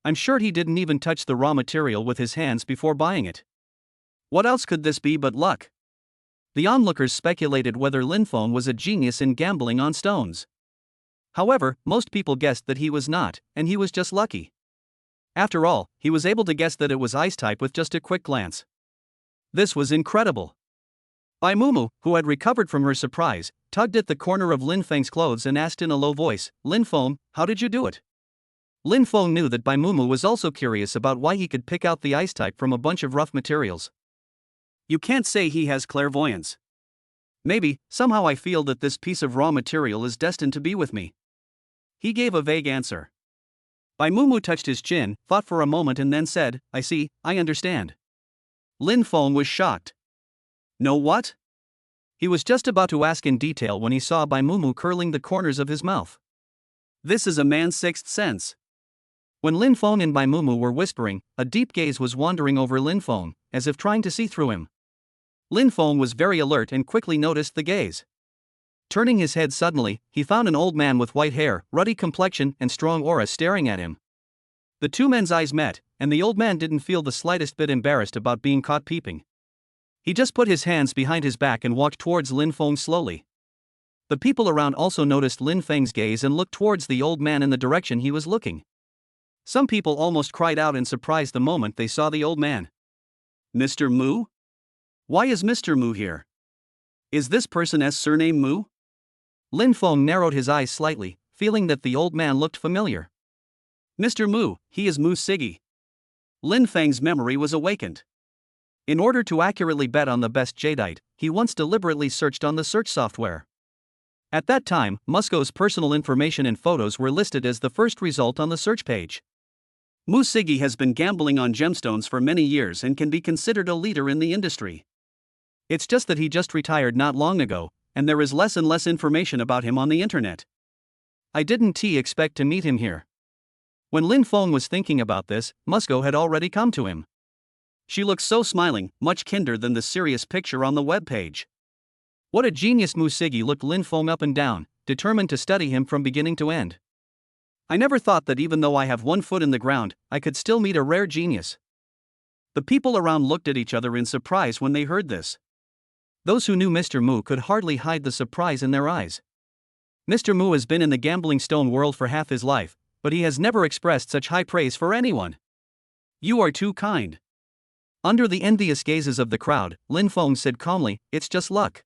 I'm sure he didn't even touch the raw material with his hands before buying it. What else could this be but luck? The onlookers speculated whether Lin Feng was a genius in gambling on stones. However, most people guessed that he was not, and he was just lucky. After all, he was able to guess that it was ice type with just a quick glance. This was incredible. Bai Mumu, who had recovered from her surprise, tugged at the corner of Lin Feng's clothes and asked in a low voice, "Lin Feng, how did you do it?" Lin Feng knew that Bai Mumu was also curious about why he could pick out the ice type from a bunch of rough materials. You can't say he has clairvoyance. Maybe, somehow I feel that this piece of raw material is destined to be with me. He gave a vague answer. Bai Mumu touched his chin, thought for a moment and then said, "I see, I understand." Lin Feng was shocked. "No what?" He was just about to ask in detail when he saw Bai Mumu curling the corners of his mouth. This is a man's sixth sense. When Lin Feng and Bai Mumu were whispering, a deep gaze was wandering over Lin Feng, as if trying to see through him. Lin Feng was very alert and quickly noticed the gaze. Turning his head suddenly, he found an old man with white hair, ruddy complexion, and strong aura staring at him. The two men's eyes met, and the old man didn't feel the slightest bit embarrassed about being caught peeping. He just put his hands behind his back and walked towards Lin Feng slowly. The people around also noticed Lin Feng's gaze and looked towards the old man in the direction he was looking. Some people almost cried out in surprise the moment they saw the old man. "Mr. Mu? Why is Mr. Mu here? Is this person's surname Mu?" Lin Feng narrowed his eyes slightly, feeling that the old man looked familiar. "Mr. Mu, he is Mu Siggy." Lin Feng's memory was awakened. In order to accurately bet on the best jadeite, he once deliberately searched on the search software. At that time, Musco's personal information and photos were listed as the first result on the search page. Mu Siggy has been gambling on gemstones for many years and can be considered a leader in the industry. It's just that he just retired not long ago, and there is less and less information about him on the internet. I didn't expect to meet him here. When Lin Feng was thinking about this, Musco had already come to him. She looked so smiling, much kinder than the serious picture on the webpage. What a genius! Musigi looked Lin Feng up and down, determined to study him from beginning to end. I never thought that even though I have one foot in the ground, I could still meet a rare genius. The people around looked at each other in surprise when they heard this. Those who knew Mr. Mu could hardly hide the surprise in their eyes. Mr. Mu has been in the gambling stone world for half his life, but he has never expressed such high praise for anyone. You are too kind. Under the envious gazes of the crowd, Lin Feng said calmly, "It's just luck."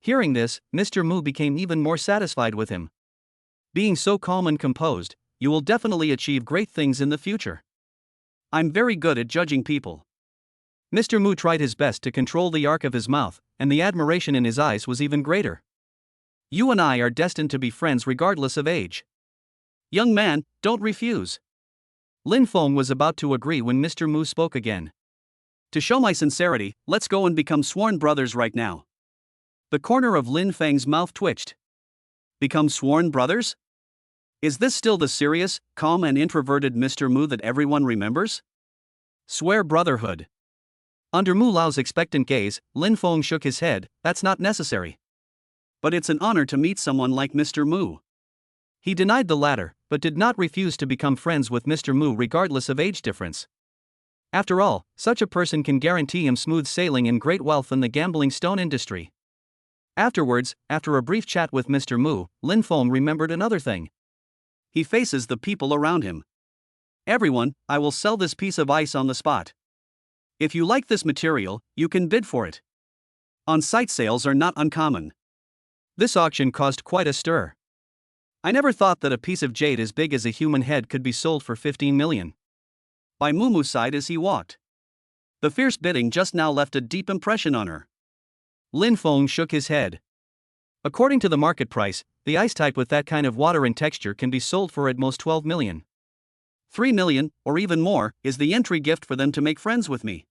Hearing this, Mr. Mu became even more satisfied with him. Being so calm and composed, you will definitely achieve great things in the future. I'm very good at judging people. Mr. Mu tried his best to control the arc of his mouth, and the admiration in his eyes was even greater. You and I are destined to be friends regardless of age. Young man, don't refuse. Lin Feng was about to agree when Mr. Mu spoke again. To show my sincerity, let's go and become sworn brothers right now. The corner of Lin Feng's mouth twitched. Become sworn brothers? Is this still the serious, calm and introverted Mr. Mu that everyone remembers? Swear brotherhood. Under Mu Lao's expectant gaze, Lin Feng shook his head. That's not necessary. But it's an honor to meet someone like Mr. Mu. He denied the latter, but did not refuse to become friends with Mr. Mu regardless of age difference. After all, such a person can guarantee him smooth sailing and great wealth in the gambling stone industry. Afterwards, after a brief chat with Mr. Mu, Lin Feng remembered another thing. He faces the people around him. Everyone, I will sell this piece of ice on the spot. If you like this material, you can bid for it. On-site sales are not uncommon. This auction caused quite a stir. I never thought that a piece of jade as big as a human head could be sold for 15 million. By Mumu sighed as he walked. The fierce bidding just now left a deep impression on her. Lin Feng shook his head. According to the market price, the ice type with that kind of water and texture can be sold for at most 12 million. 3 million, or even more, is the entry gift for them to make friends with me.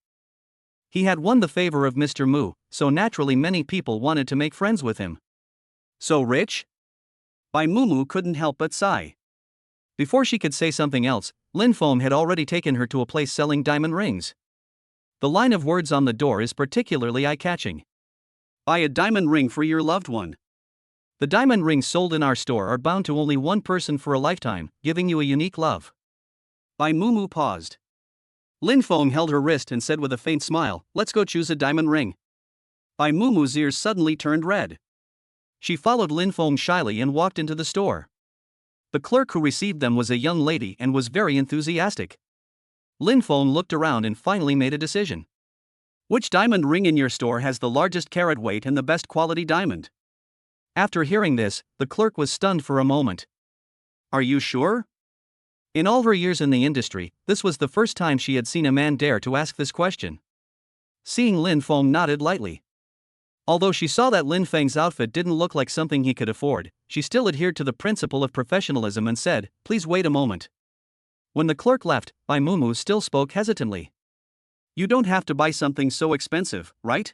He had won the favor of Mr. Mu, so naturally many people wanted to make friends with him. So rich? Bai Mumu couldn't help but sigh. Before she could say something else, Lin Feng had already taken her to a place selling diamond rings. The line of words on the door is particularly eye-catching. Buy a diamond ring for your loved one. The diamond rings sold in our store are bound to only one person for a lifetime, giving you a unique love. Bai Mumu paused. Lin Feng held her wrist and said with a faint smile, "Let's go choose a diamond ring." Bai Mumu's ears suddenly turned red. She followed Lin Feng shyly and walked into the store. The clerk who received them was a young lady and was very enthusiastic. Lin Feng looked around and finally made a decision. Which diamond ring in your store has the largest carat weight and the best quality diamond? After hearing this, the clerk was stunned for a moment. Are you sure? In all her years in the industry, this was the first time she had seen a man dare to ask this question. Seeing Lin Feng nodded lightly. Although she saw that Lin Feng's outfit didn't look like something he could afford, she still adhered to the principle of professionalism and said, "Please wait a moment." When the clerk left, Bai Mumu still spoke hesitantly. You don't have to buy something so expensive, right?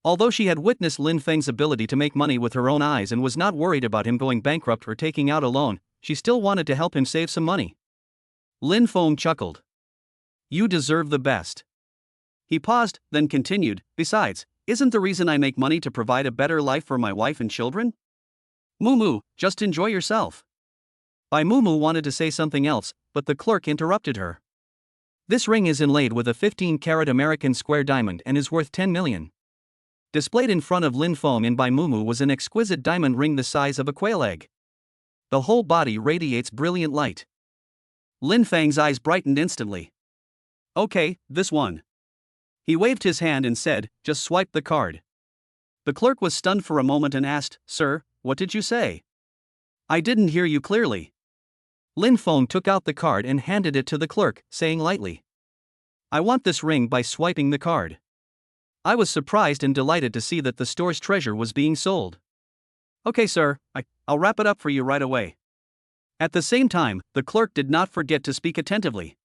Although she had witnessed Lin Feng's ability to make money with her own eyes and was not worried about him going bankrupt or taking out a loan, she still wanted to help him save some money. Lin Feng chuckled. You deserve the best. He paused, then continued, besides, isn't the reason I make money to provide a better life for my wife and children? Mumu, just enjoy yourself. Bai Mumu wanted to say something else, but the clerk interrupted her. This ring is inlaid with a 15-carat American square diamond and is worth 10 million. Displayed in front of Lin Feng and Bai Mumu was an exquisite diamond ring the size of a quail egg. The whole body radiates brilliant light. Lin Feng's eyes brightened instantly. Okay, this one. He waved his hand and said, just swipe the card. The clerk was stunned for a moment and asked, Sir, what did you say? I didn't hear you clearly. Lin Feng took out the card and handed it to the clerk, saying lightly, I want this ring by swiping the card. I was surprised and delighted to see that the store's treasure was being sold. Okay, sir, I'll wrap it up for you right away. At the same time, the clerk did not forget to speak attentively.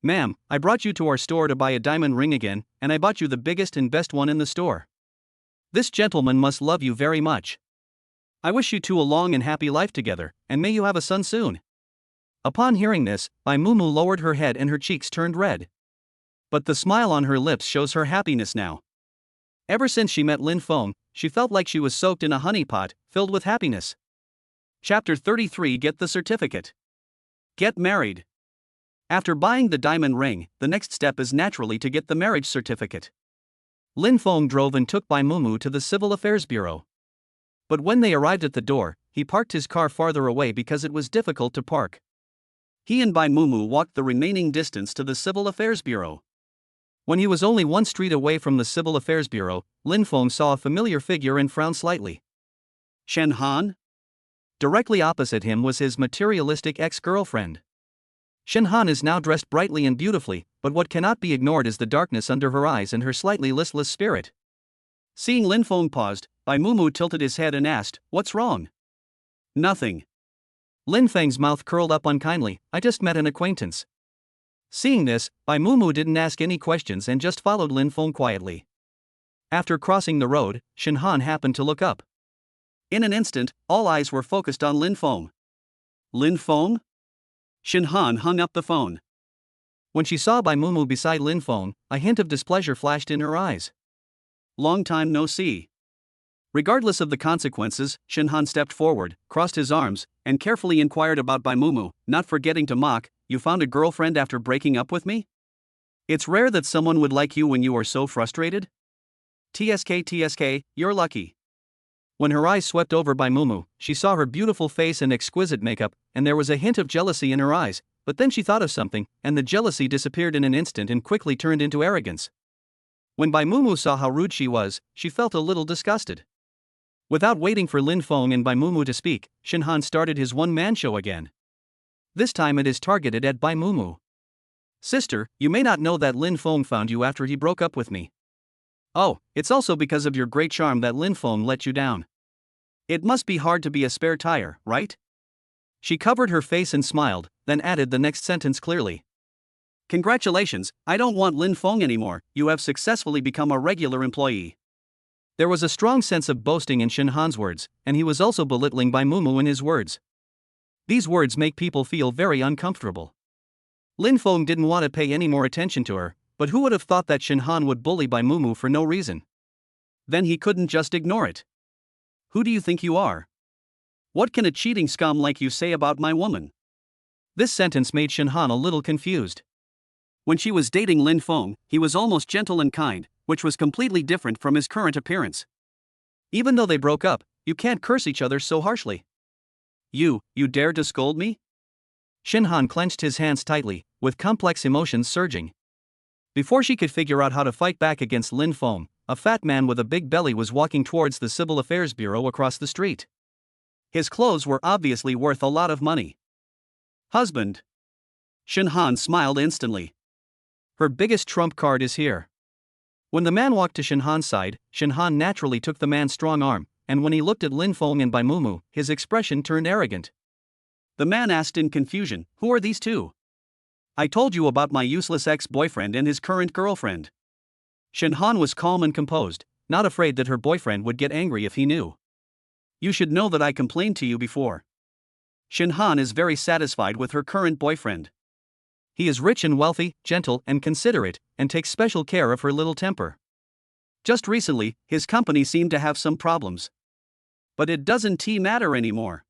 Ma'am, I brought you to our store to buy a diamond ring again, and I bought you the biggest and best one in the store. This gentleman must love you very much. I wish you two a long and happy life together, and may you have a son soon. Upon hearing this, Bai Mumu lowered her head and her cheeks turned red. But the smile on her lips shows her happiness now. Ever since she met Lin Feng, she felt like she was soaked in a honey pot, filled with happiness. Chapter 33. Get the certificate. Get married. After buying the diamond ring, the next step is naturally to get the marriage certificate. Lin Feng drove and took Bai Mumu to the Civil Affairs Bureau. But when they arrived at the door, he parked his car farther away because it was difficult to park. He and Bai Mumu walked the remaining distance to the Civil Affairs Bureau. When he was only one street away from the Civil Affairs Bureau, Lin Feng saw a familiar figure and frowned slightly. Shen Han? Directly opposite him was his materialistic ex-girlfriend. Shen Han is now dressed brightly and beautifully, but what cannot be ignored is the darkness under her eyes and her slightly listless spirit. Seeing Lin Feng paused, Bai Mumu tilted his head and asked, "What's wrong?" "Nothing." Lin Feng's mouth curled up unkindly. "I just met an acquaintance." Seeing this, Bai Mumu didn't ask any questions and just followed Lin Feng quietly. After crossing the road, Shen Han happened to look up. In an instant, all eyes were focused on Lin Feng. "Lin Feng?" Shen Han hung up the phone. When she saw Bai Mumu beside Lin Feng, a hint of displeasure flashed in her eyes. "Long time no see." Regardless of the consequences, Shen Han stepped forward, crossed his arms, and carefully inquired about Bai Mumu, not forgetting to mock, "You found a girlfriend after breaking up with me? It's rare that someone would like you when you are so frustrated." TSK, you're lucky." When her eyes swept over Bai Mumu, she saw her beautiful face and exquisite makeup, and there was a hint of jealousy in her eyes, but then she thought of something, and the jealousy disappeared in an instant and quickly turned into arrogance. When Bai Mumu saw how rude she was, she felt a little disgusted. Without waiting for Lin Feng and Bai Mumu to speak, Shen Han started his one-man show again. This time it is targeted at Bai Mumu. "Sister, you may not know that Lin Feng found you after he broke up with me. Oh, it's also because of your great charm that Lin Feng let you down. It must be hard to be a spare tire, right?" She covered her face and smiled, then added the next sentence clearly. "Congratulations, I don't want Lin Feng anymore, you have successfully become a regular employee." There was a strong sense of boasting in Shen Han's words, and he was also belittling Bai Mumu in his words. These words make people feel very uncomfortable. Lin Feng didn't want to pay any more attention to her, but who would have thought that Shen Han would bully Bai Mumu for no reason? Then he couldn't just ignore it. "Who do you think you are? What can a cheating scum like you say about my woman?" This sentence made Shen Han a little confused. When she was dating Lin Feng, he was almost gentle and kind, which was completely different from his current appearance. Even though they broke up, you can't curse each other so harshly. You dare to scold me?" Shen Han clenched his hands tightly, with complex emotions surging. Before she could figure out how to fight back against Lin Feng, a fat man with a big belly was walking towards the Civil Affairs Bureau across the street. His clothes were obviously worth a lot of money. "Husband." Shen Han smiled instantly. Her biggest trump card is here. When the man walked to Shen Han's side, Shen Han naturally took the man's strong arm, and when he looked at Lin Feng and Bai Mumu, his expression turned arrogant. The man asked in confusion, "Who are these two?" "I told you about my useless ex-boyfriend and his current girlfriend." Shen Han was calm and composed, not afraid that her boyfriend would get angry if he knew. "You should know that I complained to you before." Shen Han is very satisfied with her current boyfriend. He is rich and wealthy, gentle and considerate, and takes special care of her little temper. Just recently, his company seemed to have some problems. But it doesn't matter anymore.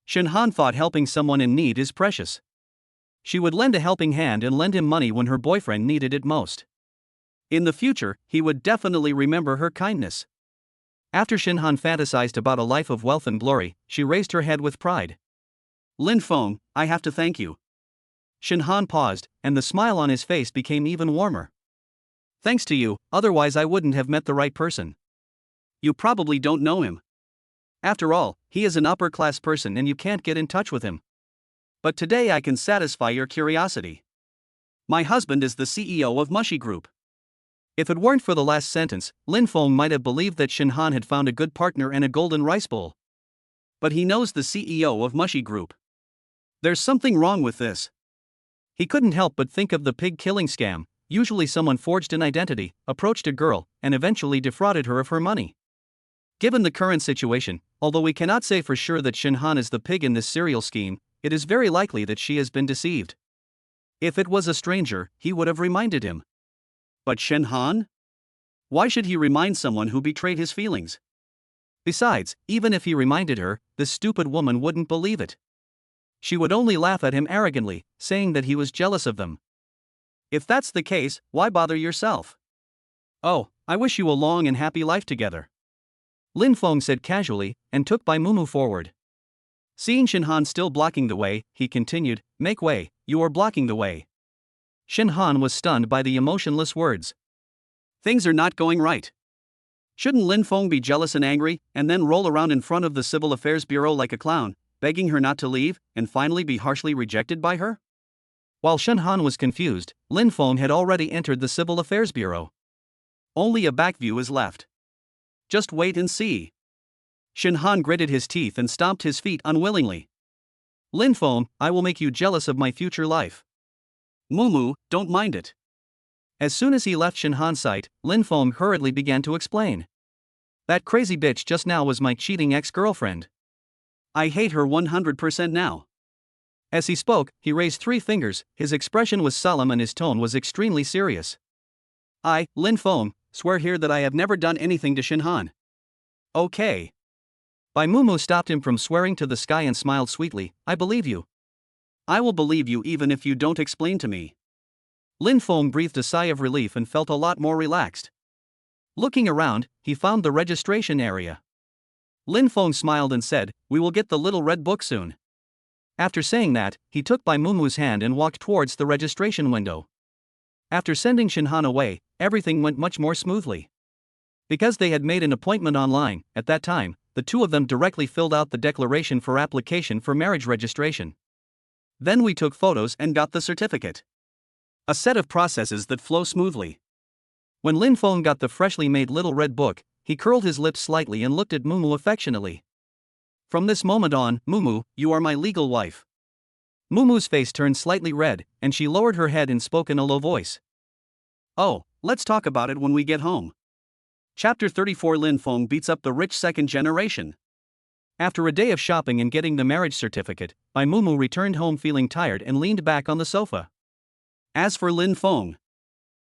Shen Han thought helping someone in need is precious. She would lend a helping hand and lend him money when her boyfriend needed it most. In the future, he would definitely remember her kindness. After Shen Han fantasized about a life of wealth and glory, she raised her head with pride. "Lin Feng, I have to thank you." Shen Han paused, and the smile on his face became even warmer. "Thanks to you, otherwise I wouldn't have met the right person. You probably don't know him. After all, he is an upper-class person and you can't get in touch with him. But today I can satisfy your curiosity. My husband is the CEO of Mushy Group." If it weren't for the last sentence, Lin Feng might have believed that Shen Han had found a good partner and a golden rice bowl. But he knows the CEO of Mushy Group. There's something wrong with this. He couldn't help but think of the pig killing scam. Usually someone forged an identity, approached a girl, and eventually defrauded her of her money. Given the current situation, although we cannot say for sure that Shen Han is the pig in this serial scheme, it is very likely that she has been deceived. If it was a stranger, he would have reminded him. But Shen Han? Why should he remind someone who betrayed his feelings? Besides, even if he reminded her, this stupid woman wouldn't believe it. She would only laugh at him arrogantly, saying that he was jealous of them. If that's the case, why bother yourself? Oh, I wish you a long and happy life together. Lin Feng said casually, and took Bai Mumu forward. Seeing Shen Han still blocking the way, he continued, "Make way, you are blocking the way." Shen Han was stunned by the emotionless words. Things are not going right. Shouldn't Lin Feng be jealous and angry, and then roll around in front of the Civil Affairs Bureau like a clown, begging her not to leave, and finally be harshly rejected by her? While Shen Han was confused, Lin Feng had already entered the Civil Affairs Bureau. Only a back view is left. Just wait and see. Shen Han gritted his teeth and stomped his feet unwillingly. Lin Feng, I will make you jealous of my future life. Mumu, don't mind it. As soon as he left Shen Han's sight, Lin Feng hurriedly began to explain. That crazy bitch just now was my cheating ex-girlfriend. I hate her 100% now. As he spoke, he raised 3 fingers, his expression was solemn and his tone was extremely serious. I, Lin Feng, swear here that I have never done anything to Shen Han. Okay. Bai Mumu stopped him from swearing to the sky and smiled sweetly, I believe you. I will believe you even if you don't explain to me. Lin Feng breathed a sigh of relief and felt a lot more relaxed. Looking around, he found the registration area. Lin Feng smiled and said, we will get the little red book soon. After saying that, he took Bai Mumu's hand and walked towards the registration window. After sending Shen Han away, everything went much more smoothly. Because they had made an appointment online, at that time, the two of them directly filled out the declaration for application for marriage registration. Then we took photos and got the certificate. A set of processes that flow smoothly. When Lin Feng got the freshly made little red book, he curled his lips slightly and looked at Mumu affectionately. From this moment on, Mumu, you are my legal wife. Mumu's face turned slightly red, and she lowered her head and spoke in a low voice. Oh, let's talk about it when we get home. Chapter 34 Lin Feng beats up the rich second generation. After a day of shopping and getting the marriage certificate, Bai Mumu returned home feeling tired and leaned back on the sofa. As for Lin Feng,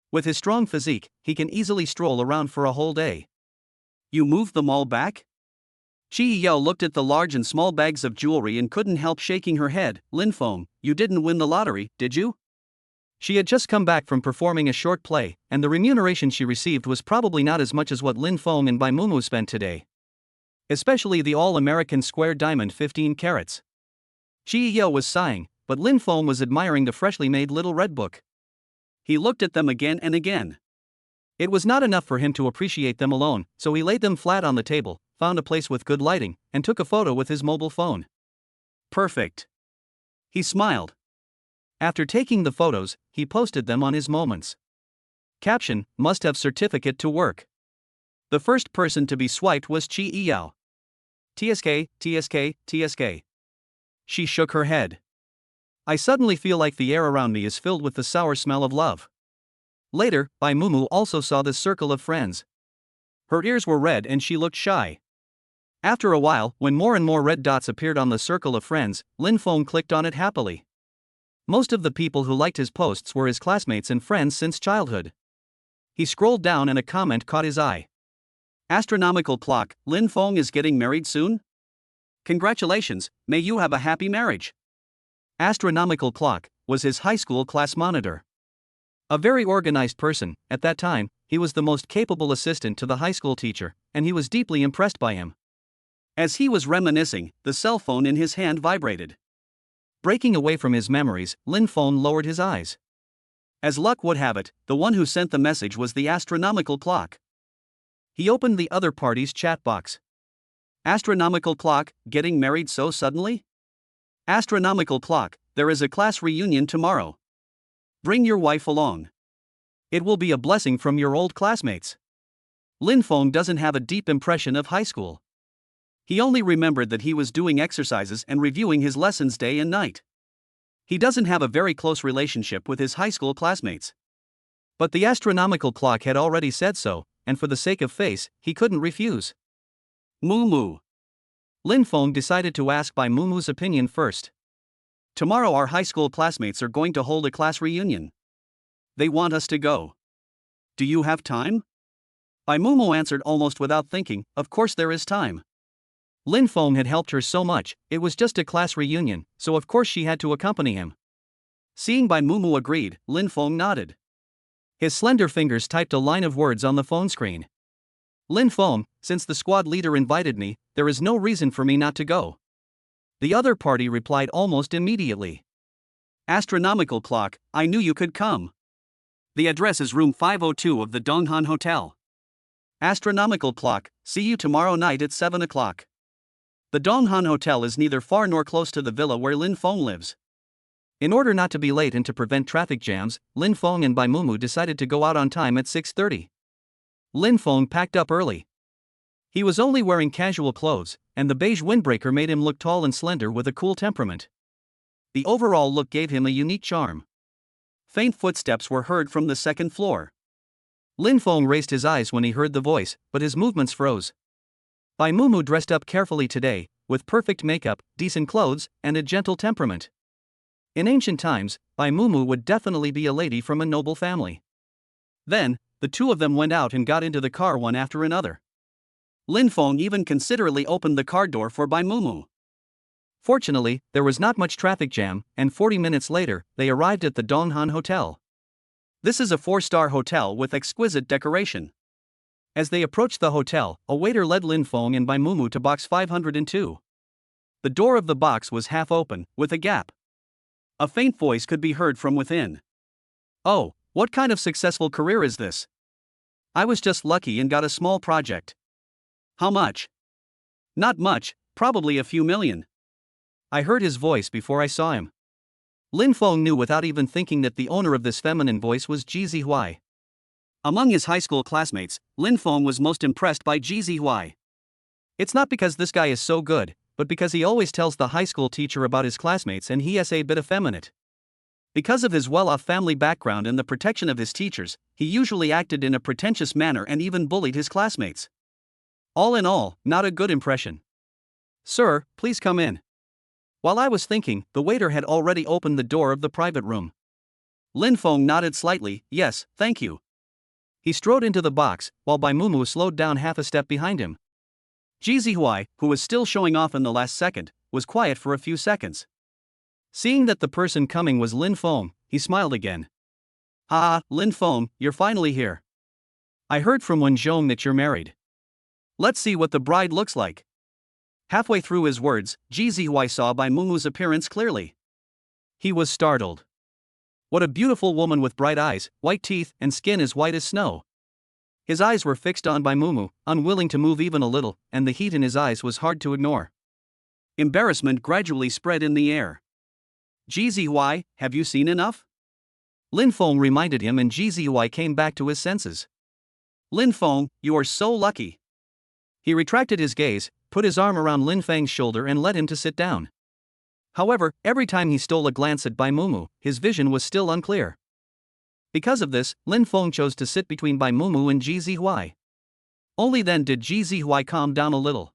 with his strong physique, he can easily stroll around for a whole day. You moved them all back? Chi Yao looked at the large and small bags of jewelry and couldn't help shaking her head. Lin Feng, you didn't win the lottery, did you? She had just come back from performing a short play, and the remuneration she received was probably not as much as what Lin Feng and Bai Mumu spent today. Especially the all-American square diamond 15 carats. Chi Yao was sighing, but Lin Feng was admiring the freshly made little red book. He looked at them again and again. It was not enough for him to appreciate them alone, so he laid them flat on the table, found a place with good lighting, and took a photo with his mobile phone. Perfect. He smiled. After taking the photos, he posted them on his Moments. Caption, must have certificate to work. The first person to be swiped was Chi Yao. TSK, TSK, TSK. She shook her head. I suddenly feel like the air around me is filled with the sour smell of love. Later, Bai Mumu also saw this circle of friends. Her ears were red and she looked shy. After a while, when more and more red dots appeared on the circle of friends, Lin Feng clicked on it happily. Most of the people who liked his posts were his classmates and friends since childhood. He scrolled down and a comment caught his eye. Astronomical clock, Lin Feng is getting married soon? Congratulations, may you have a happy marriage. Astronomical clock was his high school class monitor. A very organized person, at that time, he was the most capable assistant to the high school teacher, and he was deeply impressed by him. As he was reminiscing, the cell phone in his hand vibrated. Breaking away from his memories, Lin Feng lowered his eyes. As luck would have it, the one who sent the message was the astronomical clock. He opened the other party's chat box. Astronomical clock, getting married so suddenly? Astronomical clock, there is a class reunion tomorrow. Bring your wife along. It will be a blessing from your old classmates. Lin Feng doesn't have a deep impression of high school. He only remembered that he was doing exercises and reviewing his lessons day and night. He doesn't have a very close relationship with his high school classmates. But the astronomical clock had already said so, and for the sake of face, he couldn't refuse. Mumu. Lin Feng decided to ask Bai Mumu's opinion first. Tomorrow our high school classmates are going to hold a class reunion. They want us to go. Do you have time? Bai Mumu answered almost without thinking, of course there is time. Lin Feng had helped her so much, it was just a class reunion, so of course she had to accompany him. Seeing Bai Mumu agreed, Lin Feng nodded. His slender fingers typed a line of words on the phone screen. Lin Feng, since the squad leader invited me, there is no reason for me not to go. The other party replied almost immediately. Astronomical clock, I knew you could come. The address is room 502 of the Donghan Hotel. Astronomical clock, see you tomorrow night at 7 o'clock. The Donghan Hotel is neither far nor close to the villa where Lin Feng lives. In order not to be late and to prevent traffic jams, Lin Feng and Bai Mumu decided to go out on time at 6:30. Lin Feng packed up early. He was only wearing casual clothes, and the beige windbreaker made him look tall and slender with a cool temperament. The overall look gave him a unique charm. Faint footsteps were heard from the second floor. Lin Feng raised his eyes when he heard the voice, but his movements froze. Bai Mumu dressed up carefully today, with perfect makeup, decent clothes, and a gentle temperament. In ancient times, Bai Mumu would definitely be a lady from a noble family. Then, the two of them went out and got into the car one after another. Lin Feng even considerately opened the car door for Bai Mumu. Fortunately, there was not much traffic jam, and 40 minutes later, they arrived at the Donghan Hotel. This is a 4-star hotel with exquisite decoration. As they approached the hotel, a waiter led Lin Feng and Bai Mumu to box 502. The door of the box was half open, with a gap. A faint voice could be heard from within. Oh, what kind of successful career is this? I was just lucky and got a small project. How much? Not much, probably a few million. I heard his voice before I saw him. Lin Feng knew without even thinking that the owner of this feminine voice was Ji Zihui. Among his high school classmates, Lin Feng was most impressed by Ji Zihui. It's not because this guy is so good, but because he always tells the high school teacher about his classmates and he is a bit effeminate. Because of his well-off family background and the protection of his teachers, he usually acted in a pretentious manner and even bullied his classmates. All in all, not a good impression. Sir, please come in. While I was thinking, the waiter had already opened the door of the private room. Lin Feng nodded slightly, yes, thank you. He strode into the box, while Bai Mumu slowed down half a step behind him. Ji Zihui, who was still showing off in the last second, was quiet for a few seconds. Seeing that the person coming was Lin Feng, he smiled again. Ah, Lin Feng, you're finally here. I heard from Wen Zhong that you're married. Let's see what the bride looks like. Halfway through his words, Ji Zihui saw Bai Mumu's appearance clearly. He was startled. What a beautiful woman with bright eyes, white teeth, and skin as white as snow. His eyes were fixed on Bai Mumu, unwilling to move even a little, and the heat in his eyes was hard to ignore. Embarrassment gradually spread in the air. Ji Zihui, have you seen enough? Lin Feng reminded him and Ji Zihui came back to his senses. Lin Feng, you are so lucky. He retracted his gaze, put his arm around Lin Feng's shoulder and led him to sit down. However, every time he stole a glance at Bai Mumu, his vision was still unclear. Because of this, Lin Feng chose to sit between Bai Mumu and Ji Zihui. Only then did Ji Zihui calm down a little.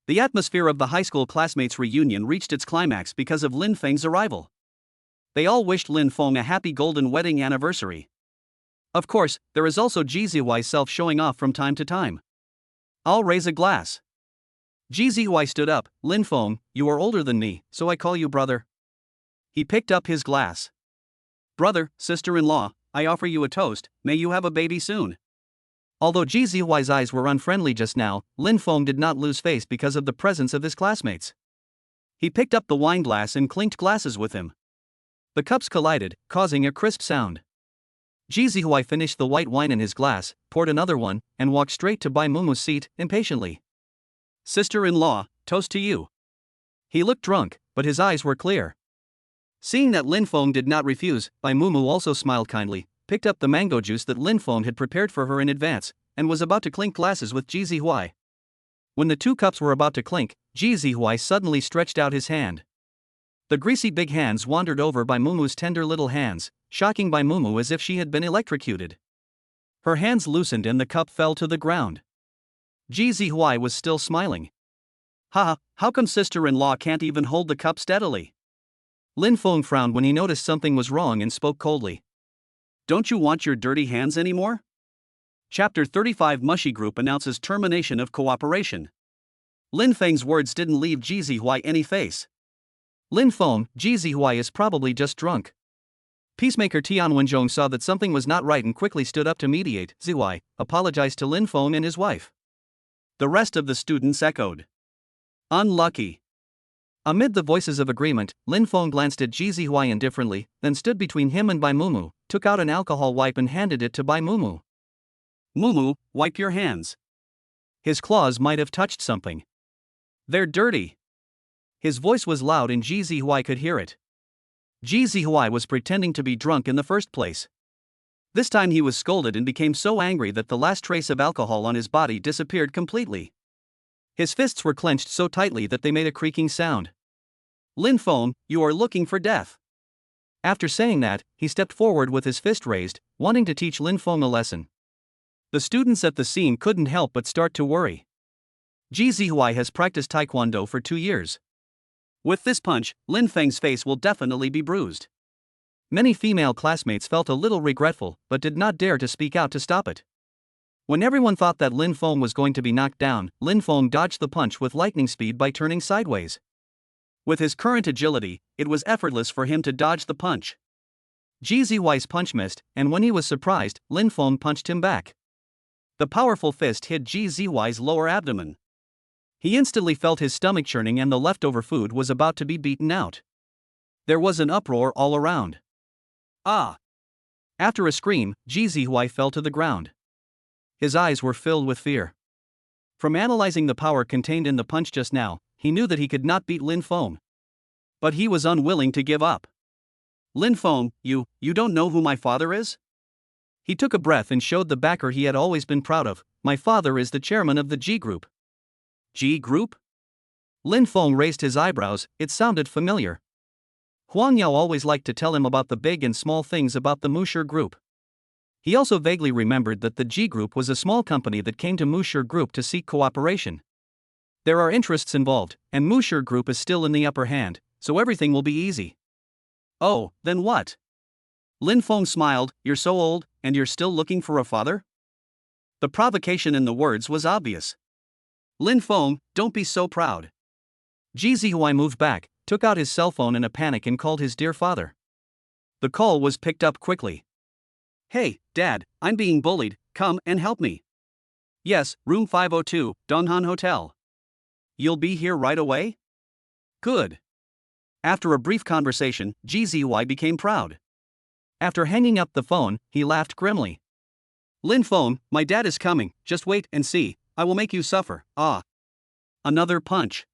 The atmosphere of the high school classmates' reunion reached its climax because of Lin Feng's arrival. They all wished Lin Feng a happy golden wedding anniversary. Of course, there is also Ji Zihui's self showing off from time to time. I'll raise a glass. Ji Zihui stood up. Lin Feng, you are older than me, so I call you brother. He picked up his glass. Brother, sister-in-law, I offer you a toast, may you have a baby soon. Although Ji Zihui's eyes were unfriendly just now, Lin Feng did not lose face because of the presence of his classmates. He picked up the wine glass and clinked glasses with him. The cups collided, causing a crisp sound. Ji Zihui finished the white wine in his glass, poured another one, and walked straight to Bai Mumu's seat, impatiently. Sister-in-law, toast to you. He looked drunk, but his eyes were clear. Seeing that Lin Feng did not refuse, Bai Mumu also smiled kindly, picked up the mango juice that Lin Feng had prepared for her in advance, and was about to clink glasses with Ji Zihui. When the two cups were about to clink, Ji Zihui suddenly stretched out his hand. The greasy big hands wandered over Bai Mumu's tender little hands, shocking Bai Mumu as if she had been electrocuted. Her hands loosened and the cup fell to the ground. Ji Zihui was still smiling. Haha, how come sister-in-law can't even hold the cup steadily? Lin Feng frowned when he noticed something was wrong and spoke coldly. Don't you want your dirty hands anymore? Chapter 35 Mushy Group announces termination of cooperation. Lin Feng's words didn't leave Ji Zihui any face. Lin Feng, Ji Zihui is probably just drunk. Peacemaker Tian Wenzhong saw that something was not right and quickly stood up to mediate. Zihui apologized to Lin Feng and his wife. The rest of the students echoed. Unlucky. Amid the voices of agreement, Lin Feng glanced at Ji Zihui indifferently, then stood between him and Bai Mumu, took out an alcohol wipe and handed it to Bai Mumu. Mumu, wipe your hands. His claws might have touched something. They're dirty. His voice was loud and Ji Zihui could hear it. Ji Zihui was pretending to be drunk in the first place. This time he was scolded and became so angry that the last trace of alcohol on his body disappeared completely. His fists were clenched so tightly that they made a creaking sound. Lin Feng, you are looking for death. After saying that, he stepped forward with his fist raised, wanting to teach Lin Feng a lesson. The students at the scene couldn't help but start to worry. Ji Zihui has practiced taekwondo for 2 years. With this punch, Lin Feng's face will definitely be bruised. Many female classmates felt a little regretful but did not dare to speak out to stop it. When everyone thought that Lin Feng was going to be knocked down, Lin Feng dodged the punch with lightning speed by turning sideways. With his current agility, it was effortless for him to dodge the punch. Ji Zihui's punch missed, and when he was surprised, Lin Feng punched him back. The powerful fist hit Ji Zihui's lower abdomen. He instantly felt his stomach churning and the leftover food was about to be beaten out. There was an uproar all around. Ah! After a scream, Ji Zihui fell to the ground. His eyes were filled with fear. From analyzing the power contained in the punch just now, he knew that he could not beat Lin Feng. But he was unwilling to give up. Lin Feng, you don't know who my father is? He took a breath and showed the backer he had always been proud of. My father is the chairman of the G Group. G Group? Lin Feng raised his eyebrows, it sounded familiar. Huang Mao always liked to tell him about the big and small things about the Musher Group. He also vaguely remembered that the G Group was a small company that came to Musher Group to seek cooperation. There are interests involved, and Musher Group is still in the upper hand, so everything will be easy. Oh, then what? Lin Feng smiled, you're so old, and you're still looking for a father? The provocation in the words was obvious. Lin Feng, don't be so proud. Ji Zihui moved back, took out his cell phone in a panic and called his dear father. The call was picked up quickly. Hey, Dad, I'm being bullied, come and help me. Yes, room 502, Donghan Hotel. You'll be here right away? Good. After a brief conversation, Ji Zihui became proud. After hanging up the phone, he laughed grimly. Lin Feng, my dad is coming, just wait and see, I will make you suffer, ah. Another punch.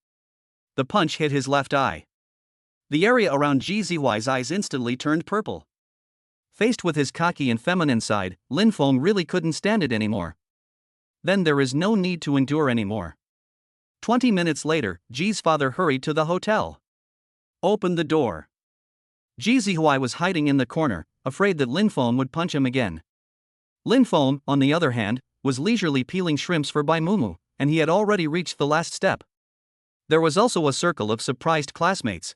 The punch hit his left eye. The area around Ji Zihui's eyes instantly turned purple. Faced with his cocky and feminine side, Lin Feng really couldn't stand it anymore. Then there is no need to endure anymore. 20 minutes later, Ji's father hurried to the hotel. Open the door. Ji Zihui was hiding in the corner, afraid that Lin Feng would punch him again. Lin Feng, on the other hand, was leisurely peeling shrimps for Bai Mumu, and he had already reached the last step. There was also a circle of surprised classmates.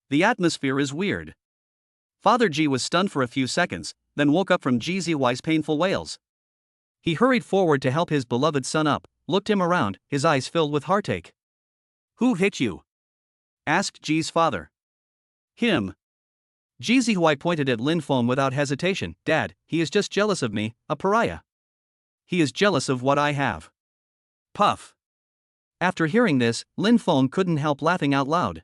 The atmosphere is weird. Father Ji was stunned for a few seconds, then woke up from Ji Zihui's painful wails. He hurried forward to help his beloved son up, looked him around, his eyes filled with heartache. Who hit you? Asked Ji's father. Him. Ji Zihui pointed at Lin Feng without hesitation. Dad, he is just jealous of me, a pariah. He is jealous of what I have. Puff. After hearing this, Lin Feng couldn't help laughing out loud.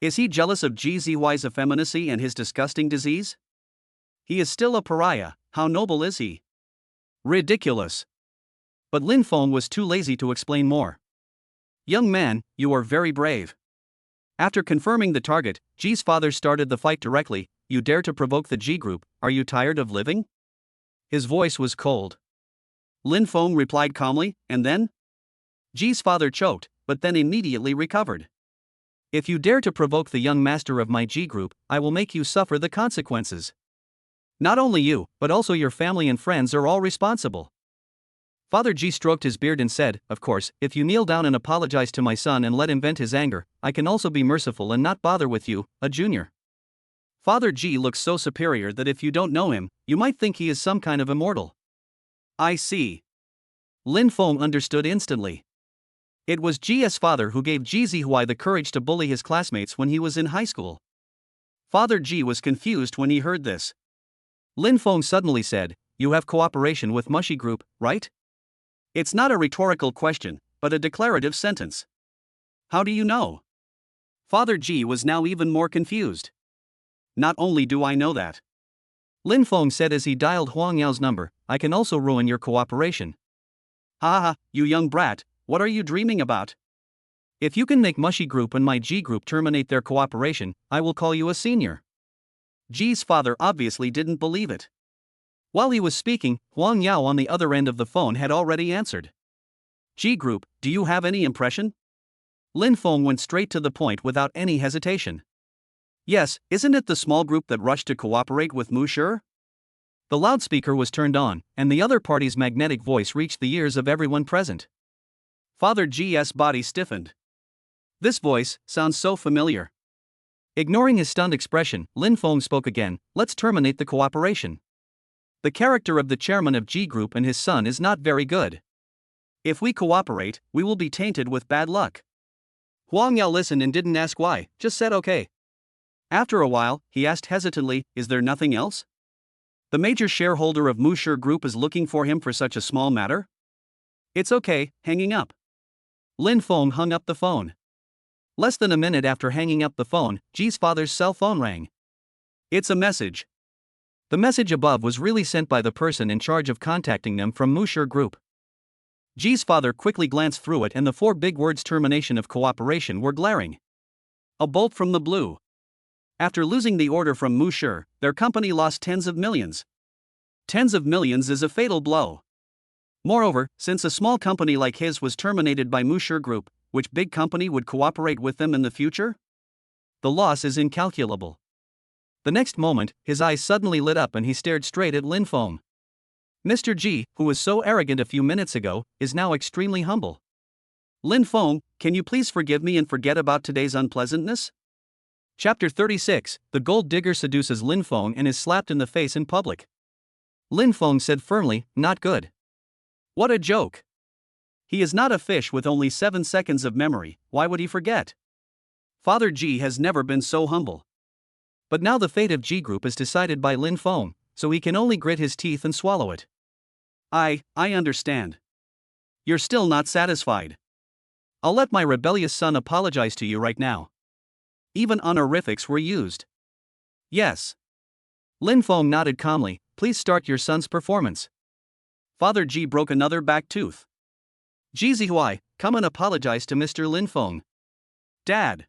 Is he jealous of Ji Zihui's effeminacy and his disgusting disease? He is still a pariah, how noble is he? Ridiculous. But Lin Feng was too lazy to explain more. Young man, you are very brave. After confirming the target, Ji's father started the fight directly. You dare to provoke the G Group, are you tired of living? His voice was cold. Lin Feng replied calmly, and then? Ji's father choked, but then immediately recovered. If you dare to provoke the young master of my G Group, I will make you suffer the consequences. Not only you, but also your family and friends are all responsible. Father G stroked his beard and said, "Of course, if you kneel down and apologize to my son and let him vent his anger, I can also be merciful and not bother with you, a junior." Father G looks so superior that if you don't know him, you might think he is some kind of immortal. I see. Lin Feng understood instantly. It was G's father who gave Ji Zihuai the courage to bully his classmates when he was in high school. Father G was confused when he heard this. Lin Feng suddenly said, "You have cooperation with Mushy Group, right?" It's not a rhetorical question, but a declarative sentence. How do you know? Father G was now even more confused. Not only do I know that, Lin Feng said as he dialed Huang Yao's number, I can also ruin your cooperation. Ha ha, you young brat, what are you dreaming about? If you can make Mushy Group and my G Group terminate their cooperation, I will call you a senior. G's father obviously didn't believe it. While he was speaking, Huang Yao on the other end of the phone had already answered. G Group, do you have any impression? Lin Feng went straight to the point without any hesitation. Yes, isn't it the small group that rushed to cooperate with Mu Shi? The loudspeaker was turned on, and the other party's magnetic voice reached the ears of everyone present. Father G's body stiffened. This voice sounds so familiar. Ignoring his stunned expression, Lin Feng spoke again, let's terminate the cooperation. The character of the chairman of G Group and his son is not very good. If we cooperate, we will be tainted with bad luck. Huang Yao listened and didn't ask why, just said okay. After a while, he asked hesitantly, is there nothing else? The major shareholder of Mu Shi Group is looking for him for such a small matter? It's okay, hanging up. Lin Feng hung up the phone. Less than a minute after hanging up the phone, Ji's father's cell phone rang. It's a message. The message above was really sent by the person in charge of contacting them from Mu Shi Group. Ji's father quickly glanced through it and the 4 big words termination of cooperation were glaring. A bolt from the blue. After losing the order from Mu Shi, their company lost tens of millions. Tens of millions is a fatal blow. Moreover, since a small company like his was terminated by Mu Shi Group, which big company would cooperate with them in the future? The loss is incalculable. The next moment, his eyes suddenly lit up and he stared straight at Lin Feng. Mr. G, who was so arrogant a few minutes ago, is now extremely humble. Lin Feng, can you please forgive me and forget about today's unpleasantness? Chapter 36, The Gold Digger seduces Lin Feng and is slapped in the face in public. Lin Feng said firmly, not good. What a joke. He is not a fish with only 7 seconds of memory, why would he forget? Father G has never been so humble. But now the fate of G Group is decided by Lin Feng, so he can only grit his teeth and swallow it. I understand. You're still not satisfied. I'll let my rebellious son apologize to you right now. Even honorifics were used. Yes. Lin Feng nodded calmly, please start your son's performance. Father G broke another back tooth. Ji Zihuai, come and apologize to Mr. Lin Feng. Dad.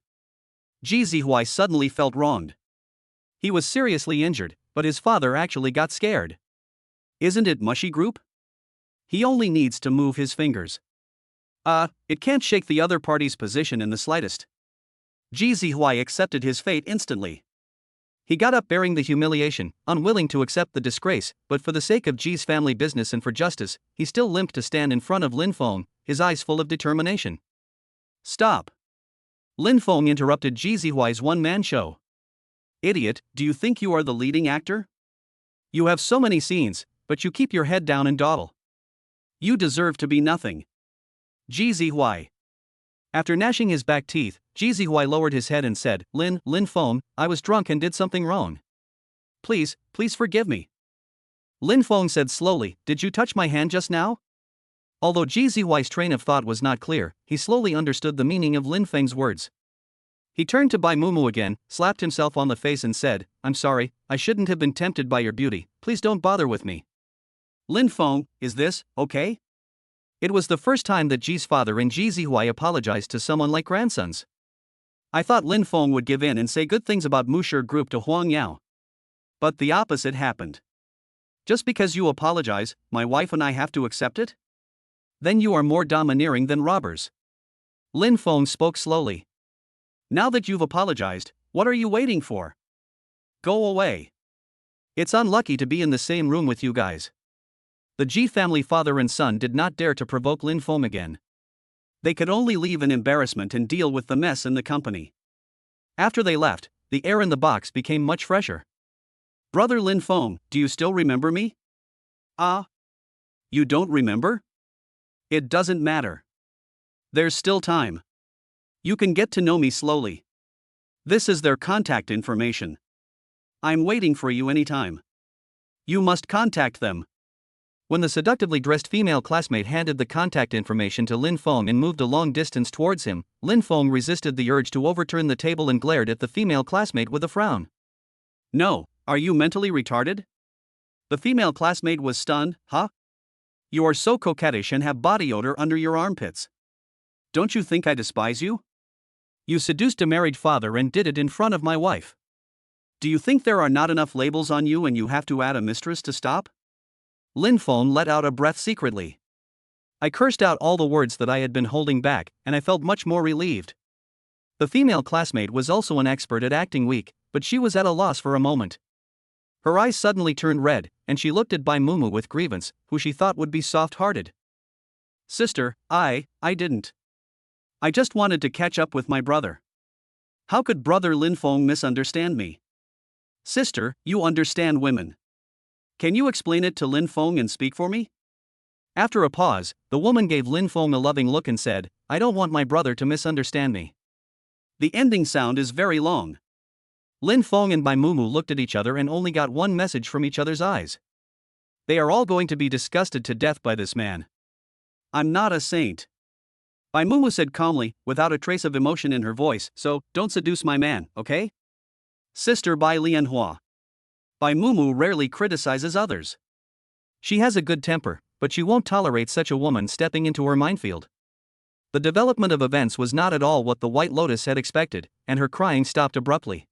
Ji Zihuai suddenly felt wronged. He was seriously injured, but his father actually got scared. Isn't it Mushy Group? He only needs to move his fingers. It can't shake the other party's position in the slightest. Ji Zihuai accepted his fate instantly. He got up bearing the humiliation, unwilling to accept the disgrace, but for the sake of Ji's family business and for justice, he still limped to stand in front of Lin Feng, his eyes full of determination. Stop. Lin Feng interrupted Ji Zihuai's one-man show. Idiot, do you think you are the leading actor? You have so many scenes, but you keep your head down and dawdle. You deserve to be nothing. Ji Zihuai. After gnashing his back teeth, Ji Zihuai lowered his head and said, Lin Feng, I was drunk and did something wrong. Please forgive me. Lin Feng said slowly, did you touch my hand just now? Although Ji Zihuai's train of thought was not clear, he slowly understood the meaning of Lin Feng's words. He turned to Bai Mumu again, slapped himself on the face and said, I'm sorry, I shouldn't have been tempted by your beauty, please don't bother with me. Lin Feng, is this okay? It was the first time that Ji's father and Ji Zihuai apologized to someone like grandsons. I thought Lin Feng would give in and say good things about Mu Shi Group to Huang Yao. But the opposite happened. Just because you apologize, my wife and I have to accept it? Then you are more domineering than robbers. Lin Feng spoke slowly. Now that you've apologized, what are you waiting for? Go away. It's unlucky to be in the same room with you guys. The Ji family father and son did not dare to provoke Lin Feng again. They could only leave in embarrassment and deal with the mess in the company. After they left, the air in the box became much fresher. Brother Lin Feng, do you still remember me? Ah? You don't remember? It doesn't matter. There's still time. You can get to know me slowly. This is their contact information. I'm waiting for you anytime. You must contact them. When the seductively dressed female classmate handed the contact information to Lin Feng and moved a long distance towards him, Lin Feng resisted the urge to overturn the table and glared at the female classmate with a frown. No, are you mentally retarded? The female classmate was stunned. Huh? You are so coquettish and have body odor under your armpits. Don't you think I despise you? You seduced a married father and did it in front of my wife. Do you think there are not enough labels on you and you have to add a mistress to stop? Lin Feng let out a breath secretly. I cursed out all the words that I had been holding back, and I felt much more relieved. The female classmate was also an expert at acting weak, but she was at a loss for a moment. Her eyes suddenly turned red, and she looked at Bai Mumu with grievance, who she thought would be soft-hearted. Sister, I didn't. I just wanted to catch up with my brother. How could brother Lin Feng misunderstand me? Sister, you understand women. Can you explain it to Lin Feng and speak for me? After a pause, the woman gave Lin Feng a loving look and said, I don't want my brother to misunderstand me. The ending sound is very long. Lin Feng and Bai Mumu looked at each other and only got one message from each other's eyes. They are all going to be disgusted to death by this man. I'm not a saint. Bai Mumu said calmly, without a trace of emotion in her voice, so, don't seduce my man, okay? Sister Bai Lianhua. Bai Mumu rarely criticizes others. She has a good temper, but she won't tolerate such a woman stepping into her minefield. The development of events was not at all what the White Lotus had expected, and her crying stopped abruptly.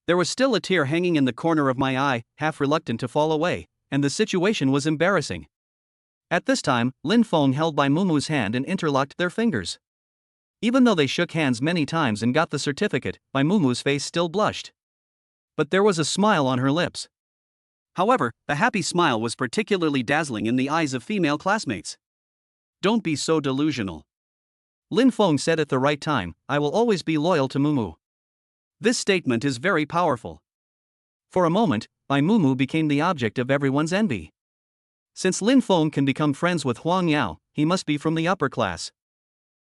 There was still a tear hanging in the corner of my eye, half reluctant to fall away, and the situation was embarrassing. At this time, Lin Feng held Bai Mumu's hand and interlocked their fingers. Even though they shook hands many times and got the certificate, Bai Mumu's face still blushed. But there was a smile on her lips. However, the happy smile was particularly dazzling in the eyes of female classmates. Don't be so delusional. Lin Feng said at the right time, I will always be loyal to Mumu. This statement is very powerful. For a moment, Bai Mumu became the object of everyone's envy. Since Lin Feng can become friends with Huang Mao, he must be from the upper class.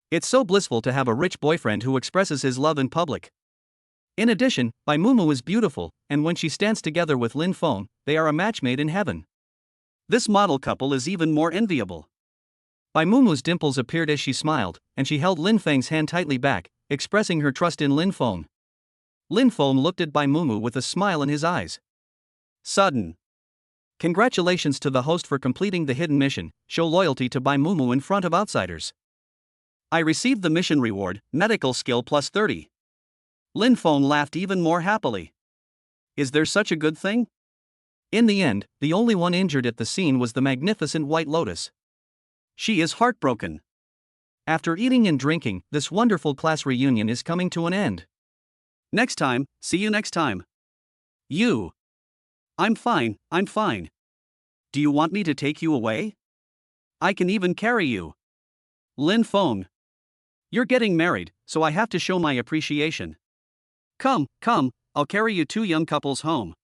It's so blissful to have a rich boyfriend who expresses his love in public. In addition, Bai Mumu is beautiful, and when she stands together with Lin Feng, they are a match made in heaven. This model couple is even more enviable. Bai Mumu's dimples appeared as she smiled, and she held Lin Feng's hand tightly back, expressing her trust in Lin Feng. Lin Feng looked at Bai Mumu with a smile in his eyes. Sudden. Congratulations to the host for completing the hidden mission, show loyalty to Bai Mumu in front of outsiders. I received the mission reward, medical skill plus 30. Lin Feng laughed even more happily. Is there such a good thing? In the end, the only one injured at the scene was the magnificent White Lotus. She is heartbroken. After eating and drinking, this wonderful class reunion is coming to an end. Next time, see you next time. You. I'm fine. Do you want me to take you away? I can even carry you. Lin Feng. You're getting married, so I have to show my appreciation. Come, I'll carry you two young couples home.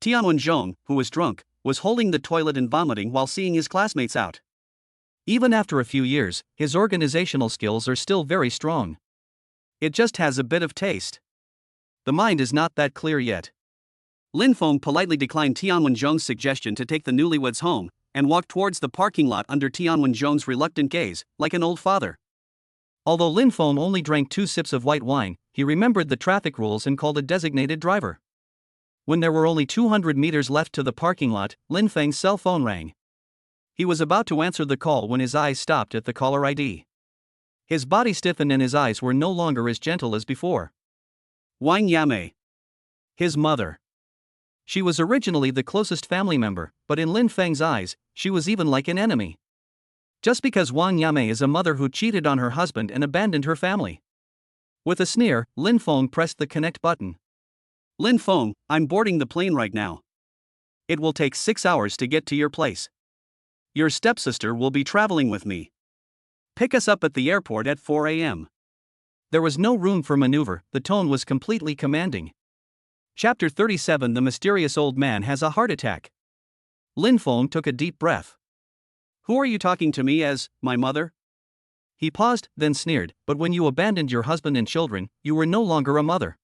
Tianwen-zhong, who was drunk, was holding the toilet and vomiting while seeing his classmates out. Even after a few years, his organizational skills are still very strong. It just has a bit of taste. The mind is not that clear yet. Lin Feng politely declined Tianwen-zhong's suggestion to take the newlyweds home, and walked towards the parking lot under Tianwen-zhong's reluctant gaze, like an old father. Although Lin Feng only drank 2 sips of white wine, he remembered the traffic rules and called a designated driver. When there were only 200 meters left to the parking lot, Lin Feng's cell phone rang. He was about to answer the call when his eyes stopped at the caller ID. His body stiffened and his eyes were no longer as gentle as before. Wang Yamei. His mother. She was originally the closest family member, but in Lin Feng's eyes, she was even like an enemy. Just because Wang Yamei is a mother who cheated on her husband and abandoned her family. With a sneer, Lin Feng pressed the connect button. Lin Feng, I'm boarding the plane right now. It will take 6 hours to get to your place. Your stepsister will be traveling with me. Pick us up at the airport at 4 a.m. There was no room for maneuver, the tone was completely commanding. Chapter 37. The mysterious old man has a heart attack. Lin Feng took a deep breath. Who are you talking to me as, my mother? He paused, then sneered, but when you abandoned your husband and children, you were no longer a mother.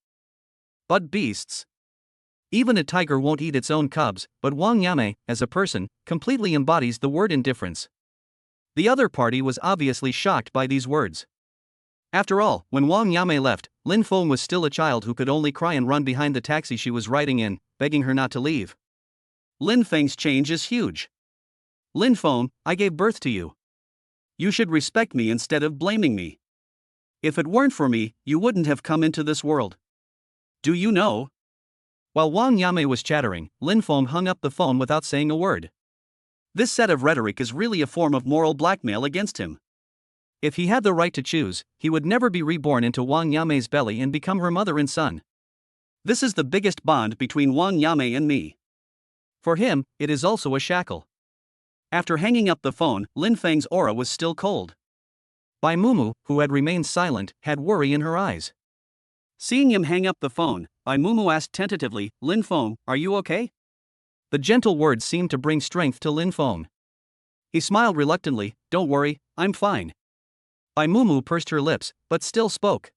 But beasts. Even a tiger won't eat its own cubs, but Wang Yame, as a person, completely embodies the word indifference. The other party was obviously shocked by these words. After all, when Wang Yame left, Lin Feng was still a child who could only cry and run behind the taxi she was riding in, begging her not to leave. Lin Feng's change is huge. Lin Feng, I gave birth to you. You should respect me instead of blaming me. If it weren't for me, you wouldn't have come into this world. Do you know? While Wang Yame was chattering, Lin Feng hung up the phone without saying a word. This set of rhetoric is really a form of moral blackmail against him. If he had the right to choose, he would never be reborn into Wang Yame's belly and become her mother and son. This is the biggest bond between Wang Yame and me. For him, it is also a shackle. After hanging up the phone, Lin Feng's aura was still cold. Bai Mumu, who had remained silent, had worry in her eyes. Seeing him hang up the phone, Bai Mumu asked tentatively, Lin Feng, are you okay? The gentle words seemed to bring strength to Lin Feng. He smiled reluctantly, don't worry, I'm fine. Bai Mumu pursed her lips, but still spoke.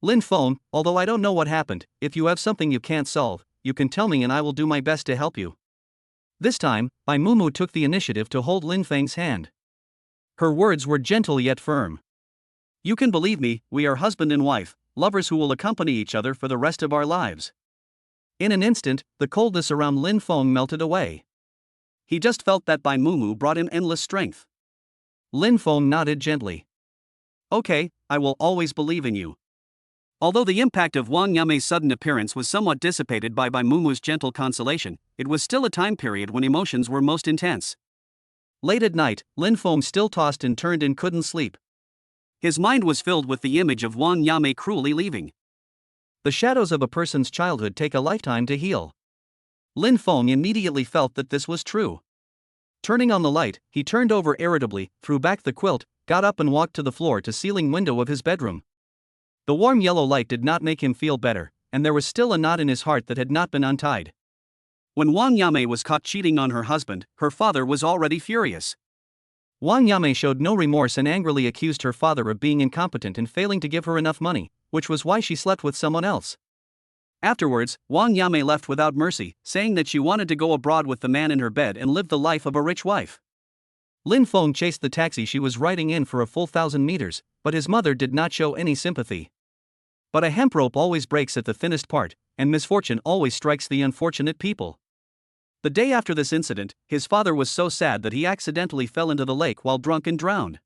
Lin Feng, although I don't know what happened, if you have something you can't solve, you can tell me and I will do my best to help you. This time, Bai Mumu took the initiative to hold Lin Feng's hand. Her words were gentle yet firm. You can believe me, we are husband and wife, lovers who will accompany each other for the rest of our lives. In an instant, the coldness around Lin Feng melted away. He just felt that Bai Mumu brought him endless strength. Lin Feng nodded gently. Okay, I will always believe in you. Although the impact of Wang Yame's sudden appearance was somewhat dissipated by Bai Mumu's gentle consolation, it was still a time period when emotions were most intense. Late at night, Lin Feng still tossed and turned and couldn't sleep. His mind was filled with the image of Wang Yame cruelly leaving. The shadows of a person's childhood take a lifetime to heal. Lin Feng immediately felt that this was true. Turning on the light, he turned over irritably, threw back the quilt, got up and walked to the floor-to-ceiling window of his bedroom. The warm yellow light did not make him feel better, and there was still a knot in his heart that had not been untied. When Wang Yame was caught cheating on her husband, her father was already furious. Wang Yame showed no remorse and angrily accused her father of being incompetent and failing to give her enough money, which was why she slept with someone else. Afterwards, Wang Yame left without mercy, saying that she wanted to go abroad with the man in her bed and live the life of a rich wife. Lin Feng chased the taxi she was riding in for a full 1,000 meters, but his mother did not show any sympathy. But a hemp rope always breaks at the thinnest part, and misfortune always strikes the unfortunate people. The day after this incident, his father was so sad that he accidentally fell into the lake while drunk and drowned.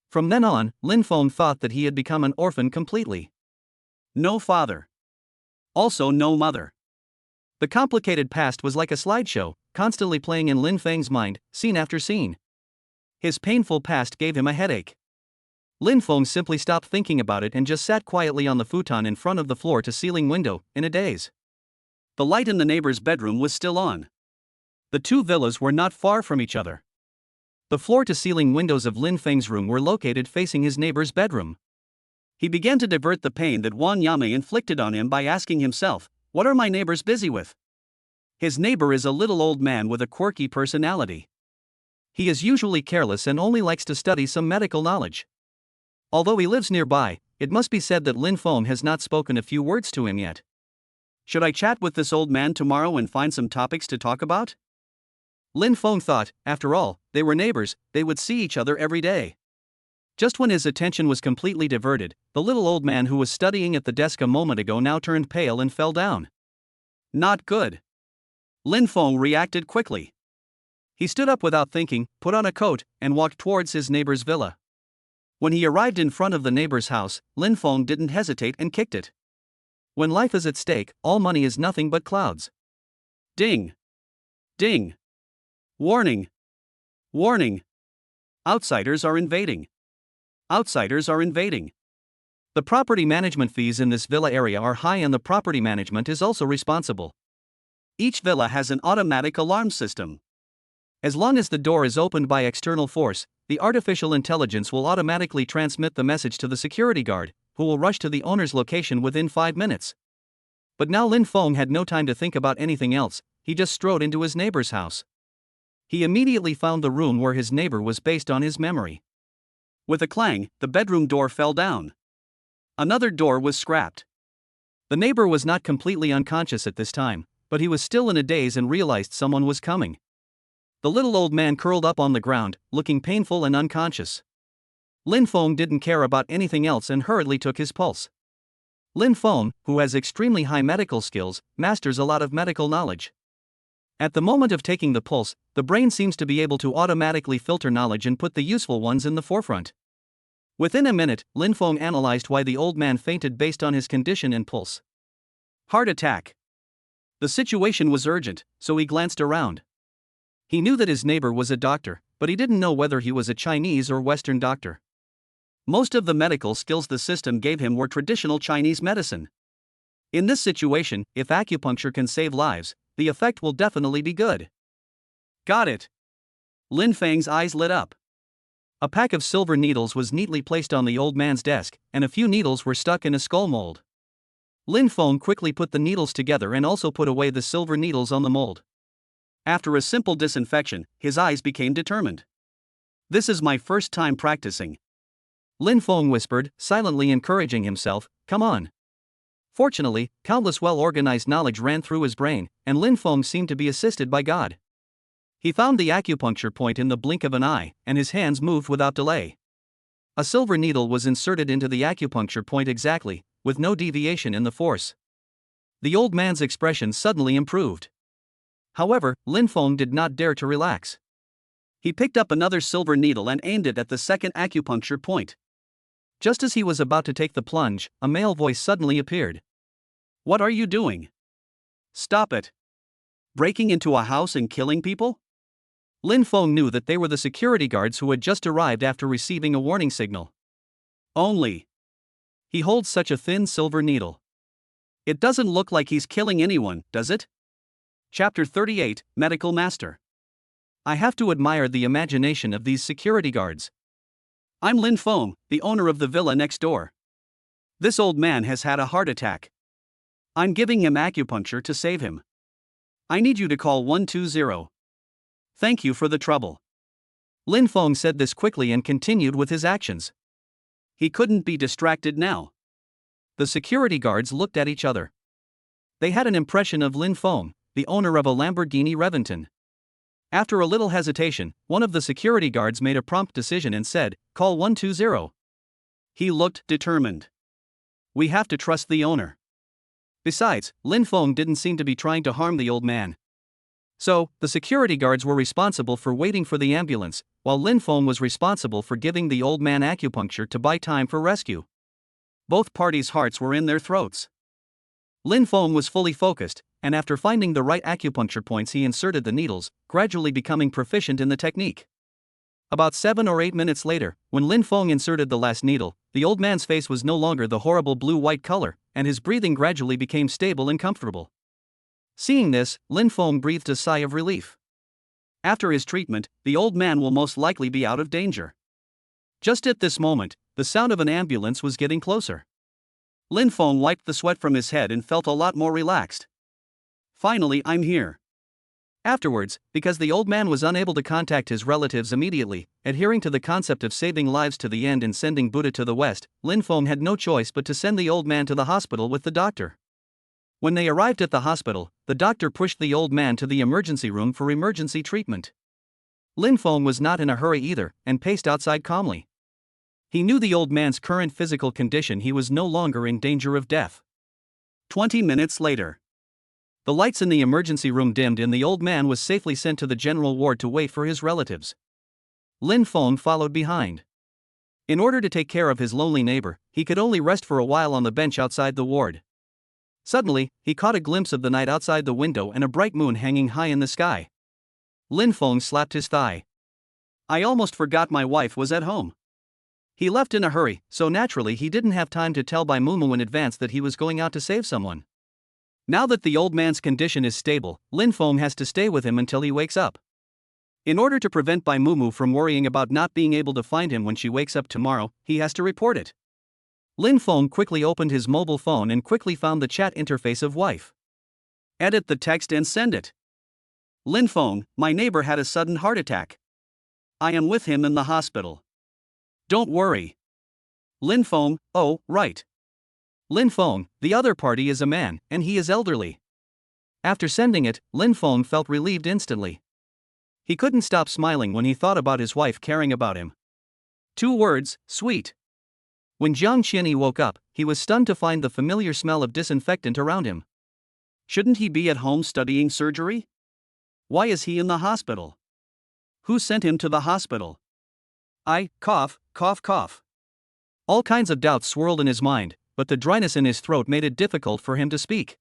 From then on, Lin Feng thought that he had become an orphan completely. No father. Also no mother. The complicated past was like a slideshow, constantly playing in Lin Feng's mind, scene after scene. His painful past gave him a headache. Lin Feng simply stopped thinking about it and just sat quietly on the futon in front of the floor-to-ceiling window, in a daze. The light in the neighbor's bedroom was still on. The two villas were not far from each other. The floor-to-ceiling windows of Lin Feng's room were located facing his neighbor's bedroom. He began to divert the pain that Wang Yame inflicted on him by asking himself, what are my neighbors busy with? His neighbor is a little old man with a quirky personality. He is usually careless and only likes to study some medical knowledge. Although he lives nearby, it must be said that Lin Feng has not spoken a few words to him yet. Should I chat with this old man tomorrow and find some topics to talk about? Lin Feng thought, after all, they were neighbors, they would see each other every day. Just when his attention was completely diverted, the little old man who was studying at the desk a moment ago now turned pale and fell down. Not good. Lin Feng reacted quickly. He stood up without thinking, put on a coat, and walked towards his neighbor's villa. When he arrived in front of the neighbor's house, Lin Feng didn't hesitate and kicked it. When life is at stake, all money is nothing but clouds. Ding! Ding! Warning! Warning! Outsiders are invading. Outsiders are invading. The property management fees in this villa area are high and the property management is also responsible. Each villa has an automatic alarm system. As long as the door is opened by external force, the artificial intelligence will automatically transmit the message to the security guard, who will rush to the owner's location within 5 minutes. But now Lin Feng had no time to think about anything else, he just strode into his neighbor's house. He immediately found the room where his neighbor was based on his memory. With a clang, the bedroom door fell down. Another door was scrapped. The neighbor was not completely unconscious at this time, but he was still in a daze and realized someone was coming. The little old man curled up on the ground, looking painful and unconscious. Lin Feng didn't care about anything else and hurriedly took his pulse. Lin Feng, who has extremely high medical skills, masters a lot of medical knowledge. At the moment of taking the pulse, the brain seems to be able to automatically filter knowledge and put the useful ones in the forefront. Within a minute, Lin Feng analyzed why the old man fainted based on his condition and pulse. Heart attack. The situation was urgent, so he glanced around. He knew that his neighbor was a doctor, but he didn't know whether he was a Chinese or Western doctor. Most of the medical skills the system gave him were traditional Chinese medicine. In this situation, if acupuncture can save lives, the effect will definitely be good. Got it. Lin Feng's eyes lit up. A pack of silver needles was neatly placed on the old man's desk, and a few needles were stuck in a skull mold. Lin Feng quickly put the needles together and also put away the silver needles on the mold. After a simple disinfection, his eyes became determined. This is my first time practicing. Lin Feng whispered, silently encouraging himself, come on. Fortunately, countless well-organized knowledge ran through his brain, and Lin Feng seemed to be assisted by God. He found the acupuncture point in the blink of an eye, and his hands moved without delay. A silver needle was inserted into the acupuncture point exactly, with no deviation in the force. The old man's expression suddenly improved. However, Lin Feng did not dare to relax. He picked up another silver needle and aimed it at the second acupuncture point. Just as he was about to take the plunge, a male voice suddenly appeared. What are you doing? Stop it. Breaking into a house and killing people? Lin Feng knew that they were the security guards who had just arrived after receiving a warning signal. Only. He holds such a thin silver needle. It doesn't look like he's killing anyone, does it? Chapter 38, Medical Master. I have to admire the imagination of these security guards. I'm Lin Feng, the owner of the villa next door. This old man has had a heart attack. I'm giving him acupuncture to save him. I need you to call 120. Thank you for the trouble. Lin Feng said this quickly and continued with his actions. He couldn't be distracted now. The security guards looked at each other. They had an impression of Lin Feng, the owner of a Lamborghini Reventon. After a little hesitation, one of the security guards made a prompt decision and said, call 120. He looked determined. We have to trust the owner. Besides, Lin Feng didn't seem to be trying to harm the old man. So, the security guards were responsible for waiting for the ambulance, while Lin Feng was responsible for giving the old man acupuncture to buy time for rescue. Both parties' hearts were in their throats. Lin Feng was fully focused, and after finding the right acupuncture points he inserted the needles, gradually becoming proficient in the technique. About 7 or 8 minutes later, when Lin Feng inserted the last needle, the old man's face was no longer the horrible blue-white color, and his breathing gradually became stable and comfortable. Seeing this, Lin Feng breathed a sigh of relief. After his treatment, the old man will most likely be out of danger. Just at this moment, the sound of an ambulance was getting closer. Lin Feng wiped the sweat from his head and felt a lot more relaxed. Finally, I'm here. Afterwards, because the old man was unable to contact his relatives immediately, adhering to the concept of saving lives to the end and sending Buddha to the West, Lin Feng had no choice but to send the old man to the hospital with the doctor. When they arrived at the hospital, the doctor pushed the old man to the emergency room for emergency treatment. Lin Feng was not in a hurry either, and paced outside calmly. He knew the old man's current physical condition, he was no longer in danger of death. 20 minutes later. The lights in the emergency room dimmed and the old man was safely sent to the general ward to wait for his relatives. Lin Feng followed behind. In order to take care of his lonely neighbor, he could only rest for a while on the bench outside the ward. Suddenly, he caught a glimpse of the night outside the window and a bright moon hanging high in the sky. Lin Feng slapped his thigh. I almost forgot my wife was at home. He left in a hurry, so naturally he didn't have time to tell Bai Mumu in advance that he was going out to save someone. Now that the old man's condition is stable, Lin Feng has to stay with him until he wakes up. In order to prevent Bai Mumu from worrying about not being able to find him when she wakes up tomorrow, he has to report it. Lin Feng quickly opened his mobile phone and quickly found the chat interface of wife. Edit the text and send it. Lin Feng, my neighbor had a sudden heart attack. I am with him in the hospital. Don't worry. Lin Feng, oh, right. Lin Feng, the other party is a man, and he is elderly. After sending it, Lin Feng felt relieved instantly. He couldn't stop smiling when he thought about his wife caring about him. 2 words, sweet. When Jiang Qianyi woke up, he was stunned to find the familiar smell of disinfectant around him. Shouldn't he be at home studying surgery? Why is he in the hospital? Who sent him to the hospital? Cough. All kinds of doubts swirled in his mind, but the dryness in his throat made it difficult for him to speak.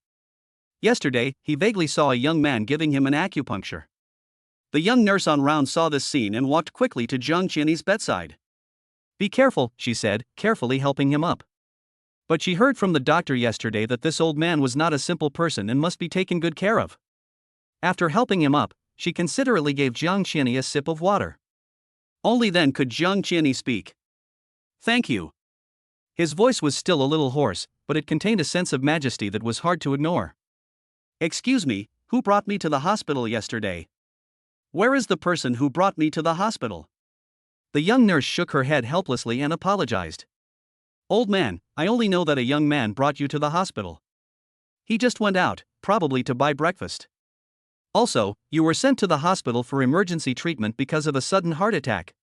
Yesterday, he vaguely saw a young man giving him an acupuncture. The young nurse on round saw this scene and walked quickly to Jiang Qianyi's bedside. Be careful, she said, carefully helping him up. But she heard from the doctor yesterday that this old man was not a simple person and must be taken good care of. After helping him up, she considerately gave Jiang Qianyi a sip of water. Only then could Jiang Qianyi speak. Thank you. His voice was still a little hoarse, but it contained a sense of majesty that was hard to ignore. Excuse me, who brought me to the hospital yesterday? Where is the person who brought me to the hospital? The young nurse shook her head helplessly and apologized. Old man, I only know that a young man brought you to the hospital. He just went out, probably to buy breakfast. Also, you were sent to the hospital for emergency treatment because of a sudden heart attack.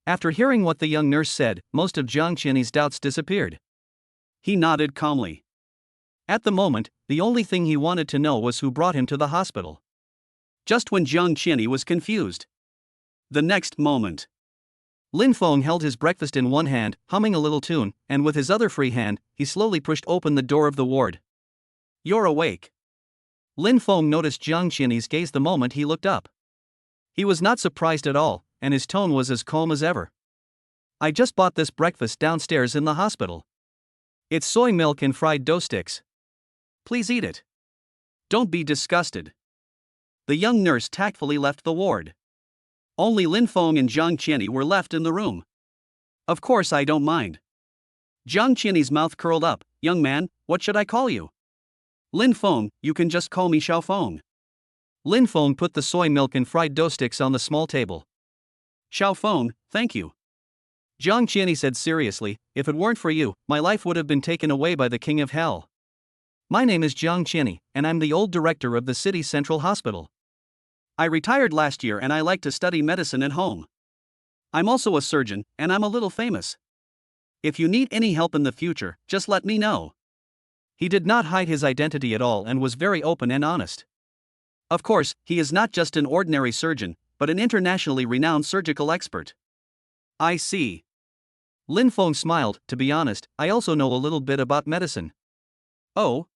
After hearing what the young nurse said, most of Jiang Qianyi's doubts disappeared. He nodded calmly. At the moment, the only thing he wanted to know was who brought him to the hospital. Just when Jiang Qianyi was confused. The next moment, Lin Feng held his breakfast in one hand, humming a little tune, and with his other free hand, he slowly pushed open the door of the ward. You're awake. Lin Feng noticed Jiang Qianyi's gaze the moment he looked up. He was not surprised at all, and his tone was as calm as ever. I just bought this breakfast downstairs in the hospital. It's soy milk and fried dough sticks. Please eat it. Don't be disgusted. The young nurse tactfully left the ward. Only Lin Feng and Jiang Qianyi were left in the room. Of course I don't mind. Jiang Qianyi's mouth curled up. Young man, what should I call you? Lin Feng, you can just call me Xiao Feng. Lin Feng put the soy milk and fried dough sticks on the small table. Xiao Feng, thank you. Jiang Qianyi said seriously, if it weren't for you, my life would have been taken away by the king of hell. My name is Jiang Qianyi, and I'm the old director of the city's central hospital. I retired last year and I like to study medicine at home. I'm also a surgeon, and I'm a little famous. If you need any help in the future, just let me know. He did not hide his identity at all and was very open and honest. Of course, he is not just an ordinary surgeon, but an internationally renowned surgical expert. I see. Lin Feng smiled. To be honest, I also know a little bit about medicine. Oh?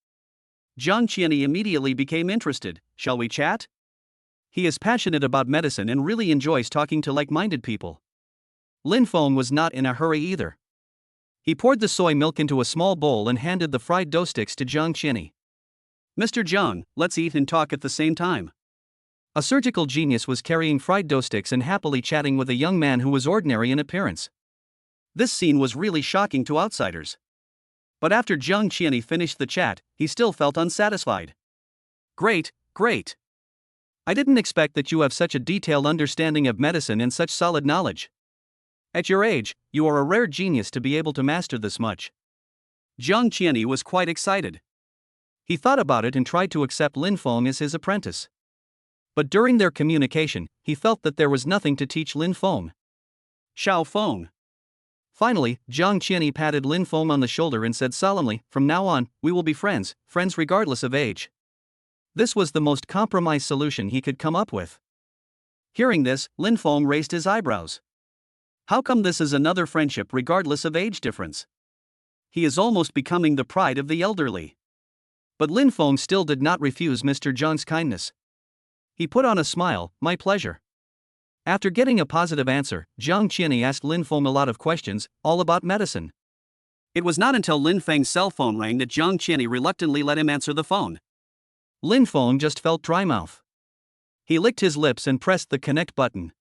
Jiang Qianyi immediately became interested. Shall we chat? He is passionate about medicine and really enjoys talking to like-minded people. Lin Feng was not in a hurry either. He poured the soy milk into a small bowl and handed the fried dough sticks to Jiang Qianyi. Mr. Jiang, let's eat and talk at the same time. A surgical genius was carrying fried dough sticks and happily chatting with a young man who was ordinary in appearance. This scene was really shocking to outsiders. But after Jiang Qianyi finished the chat, he still felt unsatisfied. Great. I didn't expect that you have such a detailed understanding of medicine and such solid knowledge. At your age, you are a rare genius to be able to master this much. Jiang Qianyi was quite excited. He thought about it and tried to accept Lin Feng as his apprentice. But during their communication, he felt that there was nothing to teach Lin Feng. Xiao Feng. Finally, Jiang Qianyi patted Lin Feng on the shoulder and said solemnly, from now on, we will be friends regardless of age. This was the most compromised solution he could come up with. Hearing this, Lin Feng raised his eyebrows. How come this is another friendship regardless of age difference? He is almost becoming the pride of the elderly. But Lin Feng still did not refuse Mr. Jiang's kindness. He put on a smile, my pleasure. After getting a positive answer, Jiang Qianyi asked Lin Feng a lot of questions, all about medicine. It was not until Lin Feng's cell phone rang that Jiang Qianyi reluctantly let him answer the phone. Lin Feng just felt dry mouth. He licked his lips and pressed the connect button.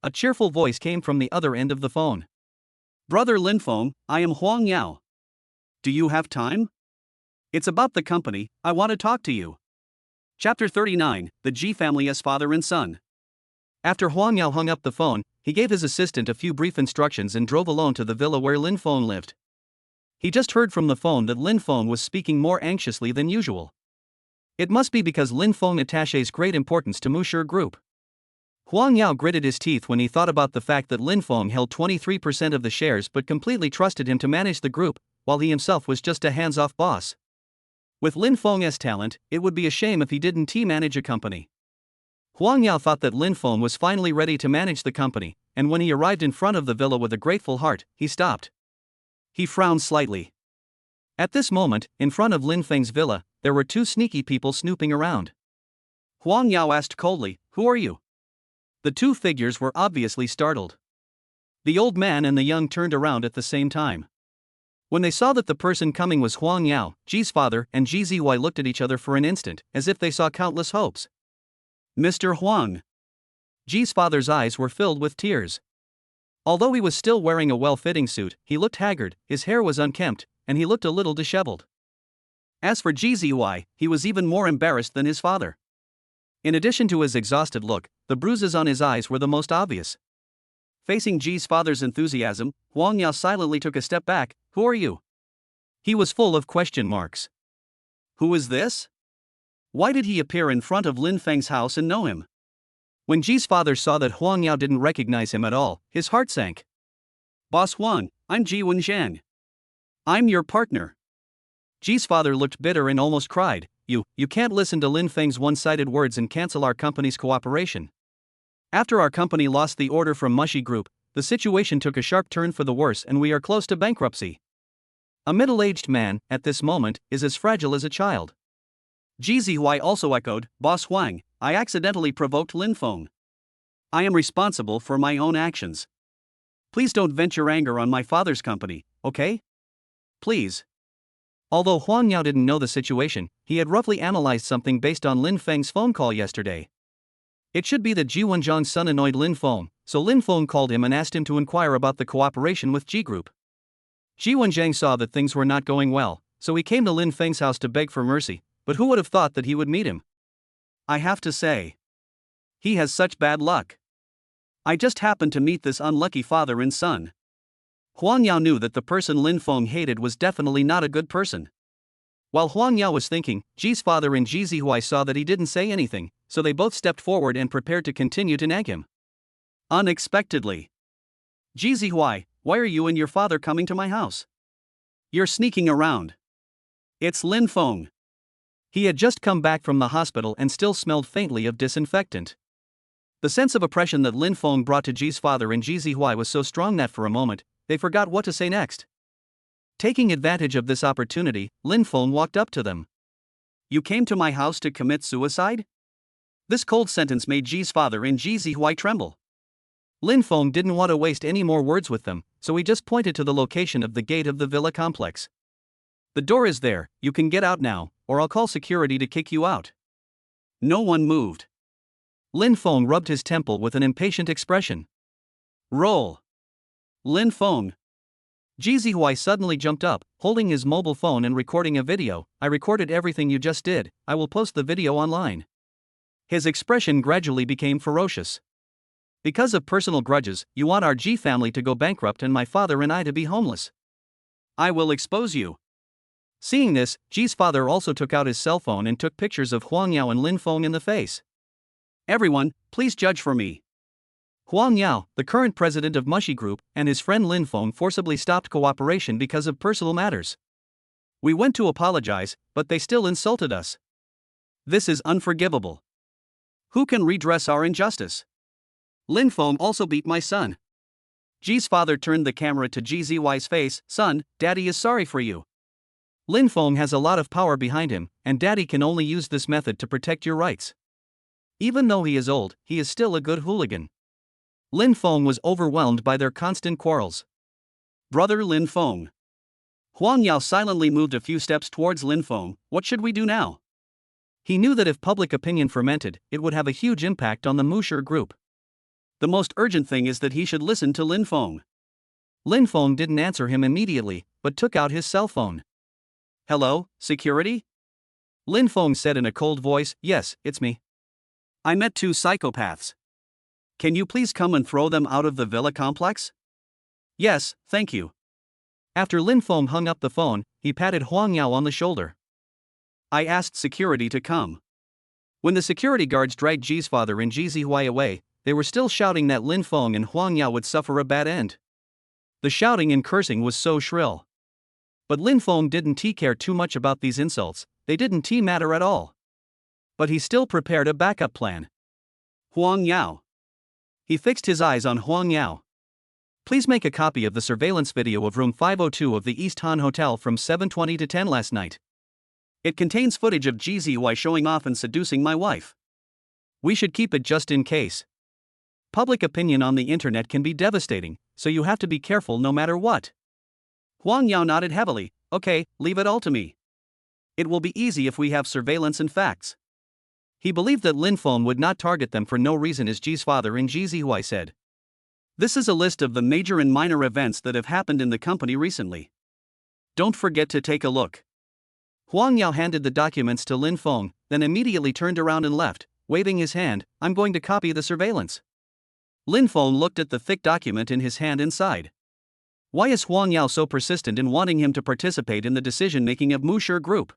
A cheerful voice came from the other end of the phone. Brother Linfeng, I am Huang Mao. Do you have time? It's about the company, I want to talk to you. Chapter 39, The Ji Family as Father and Son. After Huang Mao hung up the phone, he gave his assistant a few brief instructions and drove alone to the villa where Linfeng lived. He just heard from the phone that Linfeng was speaking more anxiously than usual. It must be because Linfeng attaches great importance to Musher Group. Huang Mao gritted his teeth when he thought about the fact that Linfeng held 23% of the shares but completely trusted him to manage the group, while he himself was just a hands-off boss. With Linfeng's talent, it would be a shame if he didn't manage a company. Huang Mao thought that Linfeng was finally ready to manage the company, and when he arrived in front of the villa with a grateful heart, he stopped. He frowned slightly. At this moment, in front of Linfeng's villa, there were two sneaky people snooping around. Huang Mao asked coldly, "Who are you?" The two figures were obviously startled. The old man and the young turned around at the same time. When they saw that the person coming was Huang Mao, Ji's father and Ji Zihui looked at each other for an instant, as if they saw countless hopes. Mr. Huang. Ji's father's eyes were filled with tears. Although he was still wearing a well-fitting suit, he looked haggard, his hair was unkempt, and he looked a little disheveled. As for Ji Zihui, he was even more embarrassed than his father. In addition to his exhausted look, the bruises on his eyes were the most obvious. Facing Ji's father's enthusiasm, Huang Mao silently took a step back. "Who are you?" He was full of question marks. Who is this? Why did he appear in front of Linfeng's house and know him? When Ji's father saw that Huang Mao didn't recognize him at all, his heart sank. "Boss Huang, I'm Ji Wenxiang. I'm your partner." Ji's father looked bitter and almost cried. You can't listen to Linfeng's one-sided words and cancel our company's cooperation. After our company lost the order from Mushy Group, the situation took a sharp turn for the worse and we are close to bankruptcy. A middle-aged man, at this moment, is as fragile as a child. Ji Zihui also echoed, "Boss Huang, I accidentally provoked Linfeng. I am responsible for my own actions. Please don't vent your anger on my father's company, okay? Please." Although Huang Mao didn't know the situation, he had roughly analyzed something based on Linfeng's phone call yesterday. It should be that Ji Wenxiang's son annoyed Linfeng, so Linfeng called him and asked him to inquire about the cooperation with Ji Group. Ji Wenxiang saw that things were not going well, so he came to Linfeng's house to beg for mercy, but who would have thought that he would meet him? I have to say, he has such bad luck. I just happened to meet this unlucky father and son. Huang Mao knew that the person Linfeng hated was definitely not a good person. While Huang Mao was thinking, Ji's father and Ji Zihui saw that he didn't say anything, so they both stepped forward and prepared to continue to nag him. Unexpectedly. "Ji Zihui, why are you and your father coming to my house? You're sneaking around. It's Linfeng." He had just come back from the hospital and still smelled faintly of disinfectant. The sense of oppression that Linfeng brought to Ji's father and Ji Zihui was so strong that for a moment, they forgot what to say next. Taking advantage of this opportunity, Linfeng walked up to them. "You came to my house to commit suicide?" This cold sentence made Ji's father and Ji Zihui tremble. Linfeng didn't want to waste any more words with them, so he just pointed to the location of the gate of the villa complex. "The door is there, you can get out now, or I'll call security to kick you out." No one moved. Linfeng rubbed his temple with an impatient expression. "Roll. Linfeng." Ji Zihui suddenly jumped up, holding his mobile phone and recording a video. "I recorded everything you just did, I will post the video online." His expression gradually became ferocious. "Because of personal grudges, you want our Ji family to go bankrupt and my father and I to be homeless. I will expose you." Seeing this, Ji's father also took out his cell phone and took pictures of Huang Mao and Linfeng in the face. "Everyone, please judge for me." Huang Mao, the current president of Mushy Group, and his friend Linfeng forcibly stopped cooperation because of personal matters. "We went to apologize, but they still insulted us. This is unforgivable. Who can redress our injustice? Linfeng also beat my son." Ji's father turned the camera to Ji Zihui's face. "Son, Daddy is sorry for you. Linfeng has a lot of power behind him, and Daddy can only use this method to protect your rights. Even though he is old, he is still a good hooligan." Linfeng was overwhelmed by their constant quarrels. "Brother Linfeng." Huang Mao silently moved a few steps towards Linfeng. "What should we do now?" He knew that if public opinion fermented, it would have a huge impact on the Musher group. The most urgent thing is that he should listen to Lin Feng. Lin Feng didn't answer him immediately, but took out his cell phone. "Hello, security?" Lin Feng said in a cold voice. "Yes, it's me. I met two psychopaths. Can you please come and throw them out of the villa complex?" "Yes, thank you." After Lin Feng hung up the phone, he patted Huang Mao on the shoulder. "I asked security to come." When the security guards dragged Ji's father and Ji Zihui away, they were still shouting that Lin Feng and Huang Mao would suffer a bad end. The shouting and cursing was so shrill. But Lin Feng didn't care too much about these insults, they didn't matter at all. But he still prepared a backup plan. Huang Mao. He fixed his eyes on Huang Mao. "Please make a copy of the surveillance video of room 502 of the East Han Hotel from 7:20 to 10 last night. It contains footage of Ji Zihui showing off and seducing my wife. We should keep it just in case. Public opinion on the internet can be devastating, so you have to be careful no matter what." Huang Mao nodded heavily. "Okay, leave it all to me. It will be easy if we have surveillance and facts." He believed that Lin Feng would not target them for no reason, as Ji's father and Ji Zihui said. "This is a list of the major and minor events that have happened in the company recently. Don't forget to take a look." Huang Mao handed the documents to Lin Feng, then immediately turned around and left, waving his hand. "I'm going to copy the surveillance." Lin Feng looked at the thick document in his hand and sighed. Why is Huang Mao so persistent in wanting him to participate in the decision-making of Musher Group?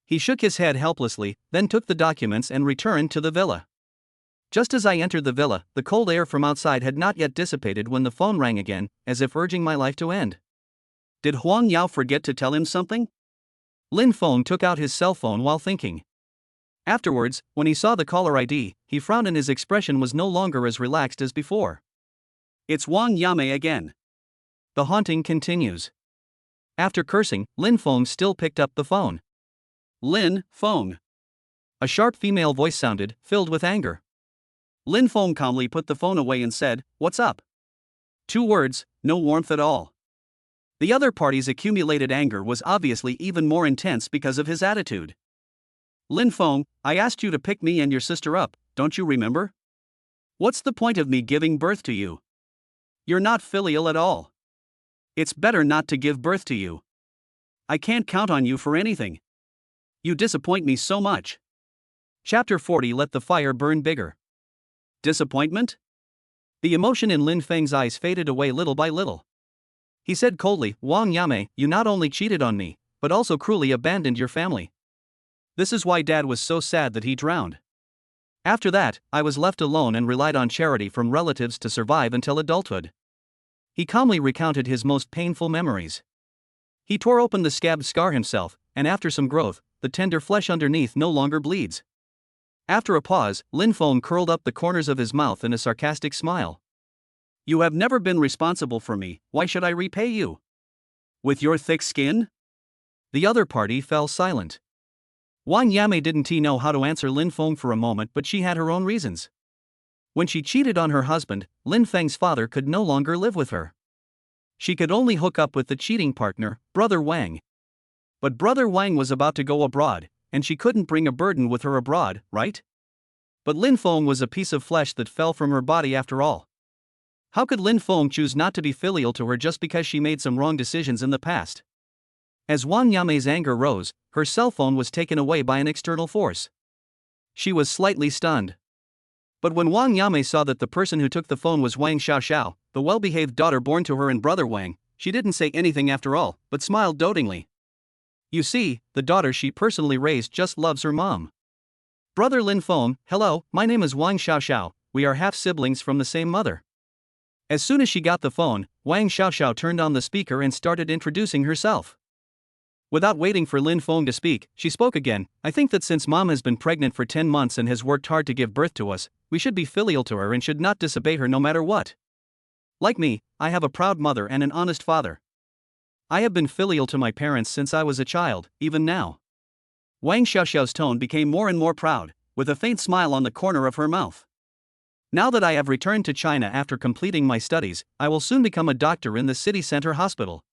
He shook his head helplessly, then took the documents and returned to the villa. Just as I entered the villa, the cold air from outside had not yet dissipated when the phone rang again, as if urging my life to end. Did Huang Mao forget to tell him something? Lin Feng took out his cell phone while thinking. Afterwards, when he saw the caller ID, he frowned and his expression was no longer as relaxed as before. "It's Wang Yame again." The haunting continues. After cursing, Lin Feng still picked up the phone. "Lin Feng." A sharp female voice sounded, filled with anger. Lin Feng calmly put the phone away and said, "What's up?" 2 words, no warmth at all. The other party's accumulated anger was obviously even more intense because of his attitude. "Lin Feng, I asked you to pick me and your sister up, don't you remember? What's the point of me giving birth to you? You're not filial at all. It's better not to give birth to you. I can't count on you for anything. You disappoint me so much." Chapter 40. Let the fire burn bigger. Disappointment? The emotion in Lin Feng's eyes faded away little by little. He said coldly, "Wang Yame, you not only cheated on me, but also cruelly abandoned your family. This is why Dad was so sad that he drowned. After that, I was left alone and relied on charity from relatives to survive until adulthood." He calmly recounted his most painful memories. He tore open the scabbed scar himself, and after some growth, the tender flesh underneath no longer bleeds. After a pause, Lin Feng curled up the corners of his mouth in a sarcastic smile. "You have never been responsible for me, why should I repay you? With your thick skin?" The other party fell silent. Wang Yame didn't know how to answer Lin Feng for a moment, but she had her own reasons. When she cheated on her husband, Lin Feng's father could no longer live with her. She could only hook up with the cheating partner, Brother Wang. But Brother Wang was about to go abroad, and she couldn't bring a burden with her abroad, right? But Lin Feng was a piece of flesh that fell from her body after all. How could Lin Feng choose not to be filial to her just because she made some wrong decisions in the past? As Wang Yame's anger rose, her cell phone was taken away by an external force. She was slightly stunned. But when Wang Yame saw that the person who took the phone was Wang Xiaoxiao, the well-behaved daughter born to her and Brother Wang, she didn't say anything after all, but smiled dotingly. You see, the daughter she personally raised just loves her mom. "Brother Lin Feng, hello, my name is Wang Xiaoxiao, we are half-siblings from the same mother." As soon as she got the phone, Wang Xiaoxiao turned on the speaker and started introducing herself. Without waiting for Lin Feng to speak, she spoke again. "I think that since Mom has been pregnant for 10 months and has worked hard to give birth to us, we should be filial to her and should not disobey her no matter what. Like me, I have a proud mother and an honest father. I have been filial to my parents since I was a child, even now." Wang Xiaoxiao's tone became more and more proud, with a faint smile on the corner of her mouth. "Now that I have returned to China after completing my studies, I will soon become a doctor in the city center hospital.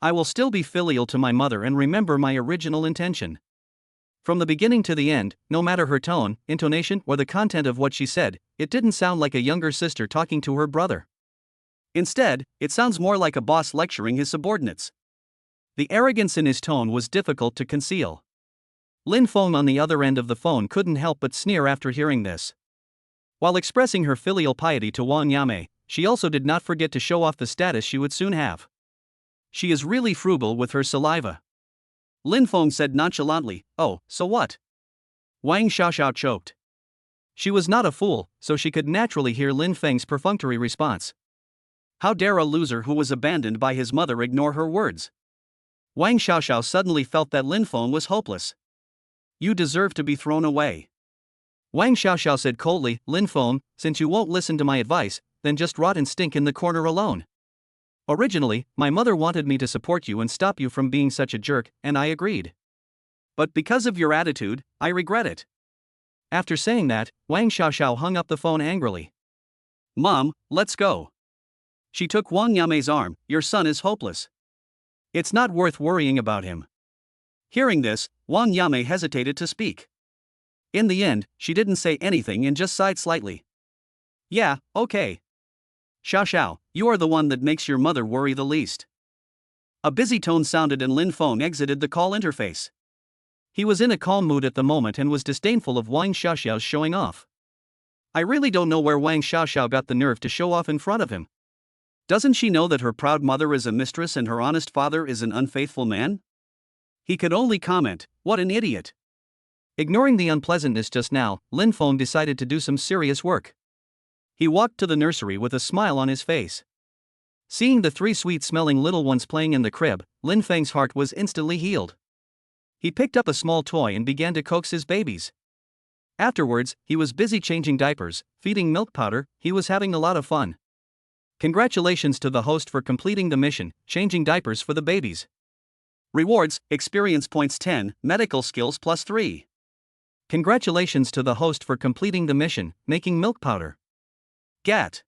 I will still be filial to my mother and remember my original intention. From the beginning to the end, no matter her tone, intonation, or the content of what she said, it didn't sound like a younger sister talking to her brother. Instead, it sounds more like a boss lecturing his subordinates. The arrogance in his tone was difficult to conceal. Lin Feng on the other end of the phone couldn't help but sneer after hearing this. While expressing her filial piety to Wang Yame, she also did not forget to show off the status she would soon have. She is really frugal with her saliva. Lin Feng said nonchalantly, "Oh, so what?" Wang Xiaoxiao choked. She was not a fool, so she could naturally hear Lin Feng's perfunctory response. How dare a loser who was abandoned by his mother ignore her words? Wang Xiaoxiao suddenly felt that Lin Feng was hopeless. You deserve to be thrown away. Wang Xiaoxiao said coldly, Lin Feng, since you won't listen to my advice, then just rot and stink in the corner alone. Originally, my mother wanted me to support you and stop you from being such a jerk, and I agreed. But because of your attitude, I regret it. After saying that, Wang Xiaoxiao hung up the phone angrily. Mom, let's go. She took Wang Yame's arm. Your son is hopeless. It's not worth worrying about him. Hearing this, Wang Yame hesitated to speak. In the end, she didn't say anything and just sighed slightly. Yeah, okay. Xiaoxiao, you are the one that makes your mother worry the least. A busy tone sounded and Lin Feng exited the call interface. He was in a calm mood at the moment and was disdainful of Wang Xiaoxiao's showing off. I really don't know where Wang Xiaoxiao got the nerve to show off in front of him. Doesn't she know that her proud mother is a mistress and her honest father is an unfaithful man? He could only comment, what an idiot. Ignoring the unpleasantness just now, Lin Feng decided to do some serious work. He walked to the nursery with a smile on his face. Seeing the 3 sweet-smelling little ones playing in the crib, Lin Feng's heart was instantly healed. He picked up a small toy and began to coax his babies. Afterwards, he was busy changing diapers, feeding milk powder. He was having a lot of fun. Congratulations to the host for completing the mission, changing diapers for the babies. Rewards, experience points 10, medical skills plus 3. Congratulations to the host for completing the mission, making milk powder. Gat.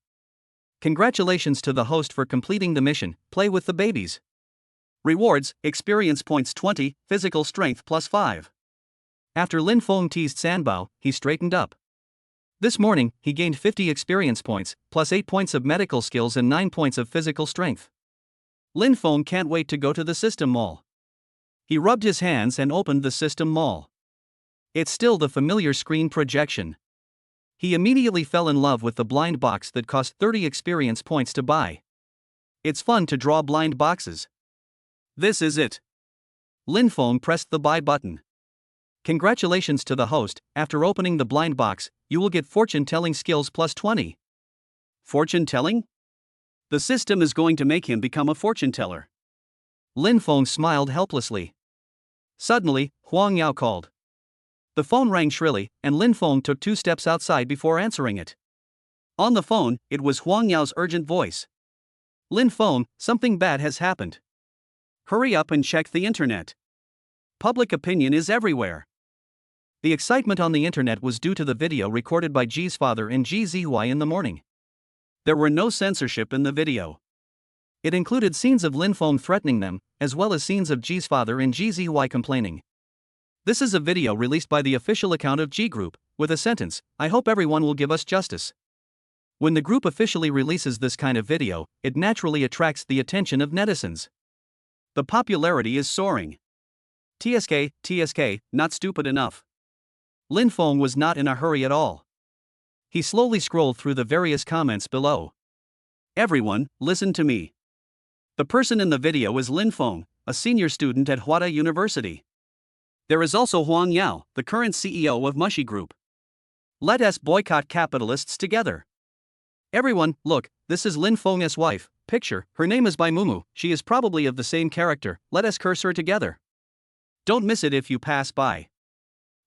Congratulations to the host for completing the mission, play with the babies. Rewards, experience points 20, physical strength plus 5. After Lin Feng teased Sanbao, he straightened up. This morning, he gained 50 experience points, plus 8 points of medical skills and 9 points of physical strength. Lin Feng can't wait to go to the system mall. He rubbed his hands and opened the system mall. It's still the familiar screen projection. He immediately fell in love with the blind box that cost 30 experience points to buy. It's fun to draw blind boxes. This is it. Lin Feng pressed the buy button. Congratulations to the host, after opening the blind box, you will get fortune-telling skills plus 20. Fortune-telling? The system is going to make him become a fortune-teller. Lin Feng smiled helplessly. Suddenly, Huang Mao called. The phone rang shrilly, and Lin Feng took 2 steps outside before answering it. On the phone, it was Huang Yao's urgent voice. Lin Feng, something bad has happened. Hurry up and check the internet. Public opinion is everywhere. The excitement on the internet was due to the video recorded by Ji's father and Ji Zihui in the morning. There were no censorship in the video. It included scenes of Lin Feng threatening them, as well as scenes of Ji's father and Ji Zihui complaining. This is a video released by the official account of G Group, with a sentence, I hope everyone will give us justice. When the group officially releases this kind of video, it naturally attracts the attention of netizens. The popularity is soaring. TSK, not stupid enough. Lin Feng was not in a hurry at all. He slowly scrolled through the various comments below. Everyone, listen to me. The person in the video is Lin Feng, a senior student at Huada University. There is also Huang Mao, the current CEO of Mushy Group. Let us boycott capitalists together. Everyone, look, this is Lin Feng's wife. Picture, her name is Bai Mumu, she is probably of the same character, let us curse her together. Don't miss it if you pass by.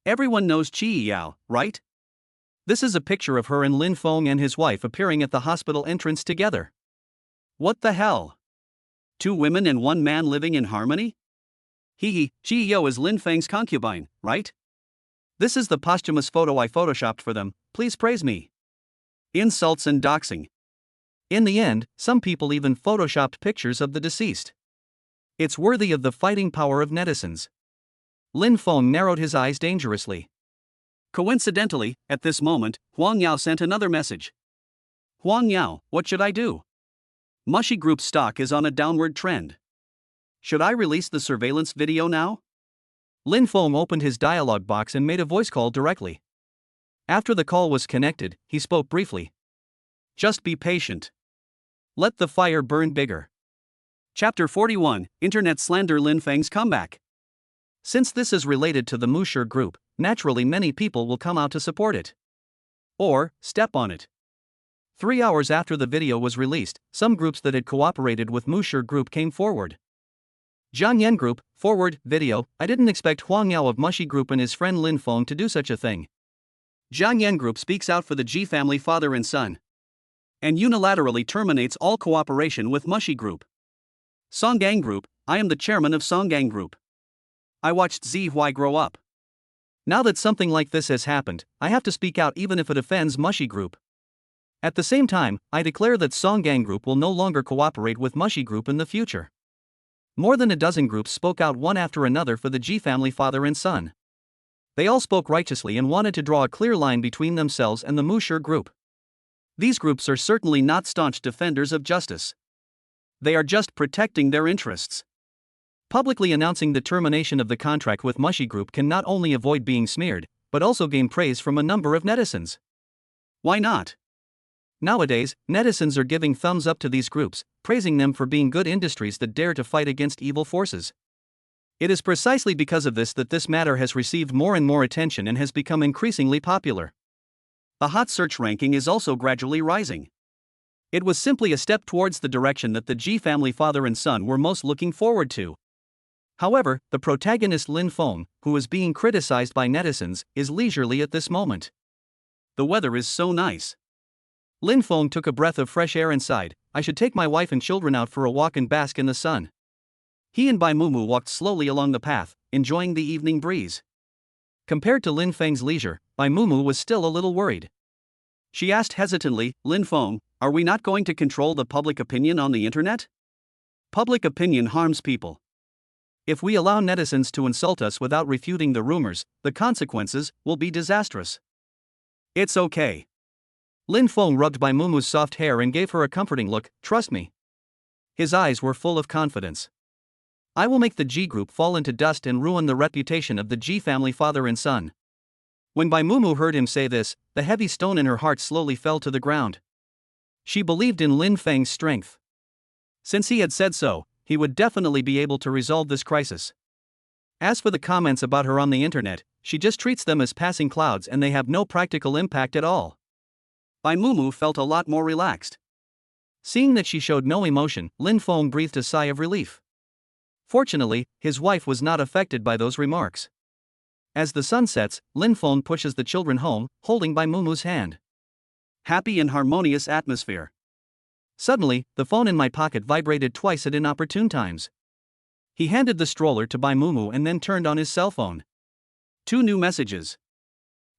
Everyone knows Qi Yao, right? This is a picture of her and Lin Feng and his wife appearing at the hospital entrance together. What the hell? 2 women and 1 man living in harmony? Qi Yao is Lin Feng's concubine, right? This is the posthumous photo I photoshopped for them, please praise me. Insults and doxing. In the end, some people even photoshopped pictures of the deceased. It's worthy of the fighting power of netizens. Lin Feng narrowed his eyes dangerously. Coincidentally, at this moment, Huang Mao sent another message. Huang Mao, what should I do? Mushy Group's stock is on a downward trend. Should I release the surveillance video now? Lin Feng opened his dialog box and made a voice call directly. After the call was connected, he spoke briefly. Just be patient. Let the fire burn bigger. Chapter 41, Internet Slander. Lin Feng's comeback. Since this is related to the Musher group, naturally many people will come out to support it. Or, step on it. 3 hours after the video was released, some groups that had cooperated with Musher group came forward. Zhang Yan Group, forward, video, I didn't expect Huang Mao of Mushy Group and his friend Lin Feng to do such a thing. Zhang Yan Group speaks out for the G family father and son. And unilaterally terminates all cooperation with Mushy Group. Songgang Group, I am the chairman of Songgang Group. I watched Zi Hui grow up. Now that something like this has happened, I have to speak out even if it offends Mushy Group. At the same time, I declare that Songgang Group will no longer cooperate with Mushy Group in the future. More than a dozen groups spoke out one after another for the G family father and son. They all spoke righteously and wanted to draw a clear line between themselves and the Musher group. These groups are certainly not staunch defenders of justice. They are just protecting their interests. Publicly announcing the termination of the contract with Mushy Group can not only avoid being smeared, but also gain praise from a number of netizens. Why not? Nowadays, netizens are giving thumbs up to these groups, praising them for being good industries that dare to fight against evil forces. It is precisely because of this that this matter has received more and more attention and has become increasingly popular. The hot search ranking is also gradually rising. It was simply a step towards the direction that the G family father and son were most looking forward to. However, the protagonist Lin Feng, who is being criticized by netizens, is leisurely at this moment. The weather is so nice. Lin Feng took a breath of fresh air and sighed, I should take my wife and children out for a walk and bask in the sun. He and Bai Mumu walked slowly along the path, enjoying the evening breeze. Compared to Lin Feng's leisure, Bai Mumu was still a little worried. She asked hesitantly, Lin Feng, are we not going to control the public opinion on the internet? Public opinion harms people. If we allow netizens to insult us without refuting the rumors, the consequences will be disastrous. It's okay. Lin Feng rubbed Bai Mumu's soft hair and gave her a comforting look, trust me. His eyes were full of confidence. I will make the G group fall into dust and ruin the reputation of the G family father and son. When Bai Mumu heard him say this, the heavy stone in her heart slowly fell to the ground. She believed in Lin Feng's strength. Since he had said so, he would definitely be able to resolve this crisis. As for the comments about her on the internet, she just treats them as passing clouds and they have no practical impact at all. Bai Mumu felt a lot more relaxed. Seeing that she showed no emotion, Lin Feng breathed a sigh of relief. Fortunately, his wife was not affected by those remarks. As the sun sets, Lin Feng pushes the children home, holding Bai Mumu's hand. Happy and harmonious atmosphere. Suddenly, the phone in my pocket vibrated twice at inopportune times. He handed the stroller to Bai Mumu and then turned on his cell phone. 2 new messages.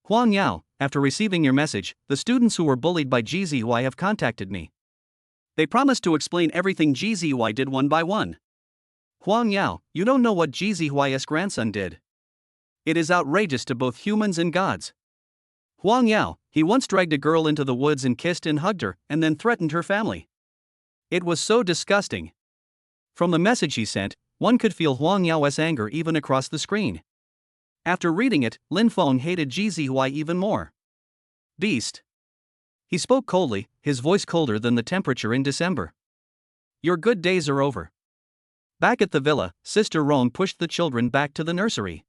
Huang Mao, after receiving your message, the students who were bullied by GZY have contacted me. They promised to explain everything GZY did one by one. Huang Mao, you don't know what GZY's grandson did. It is outrageous to both humans and gods. Huang Mao, he once dragged a girl into the woods and kissed and hugged her, and then threatened her family. It was so disgusting. From the message he sent, one could feel Huang Mao's anger even across the screen. After reading it, Lin Feng hated GZY even more. Beast. He spoke coldly, his voice colder than the temperature in December. Your good days are over. Back at the villa, Sister Rong pushed the children back to the nursery.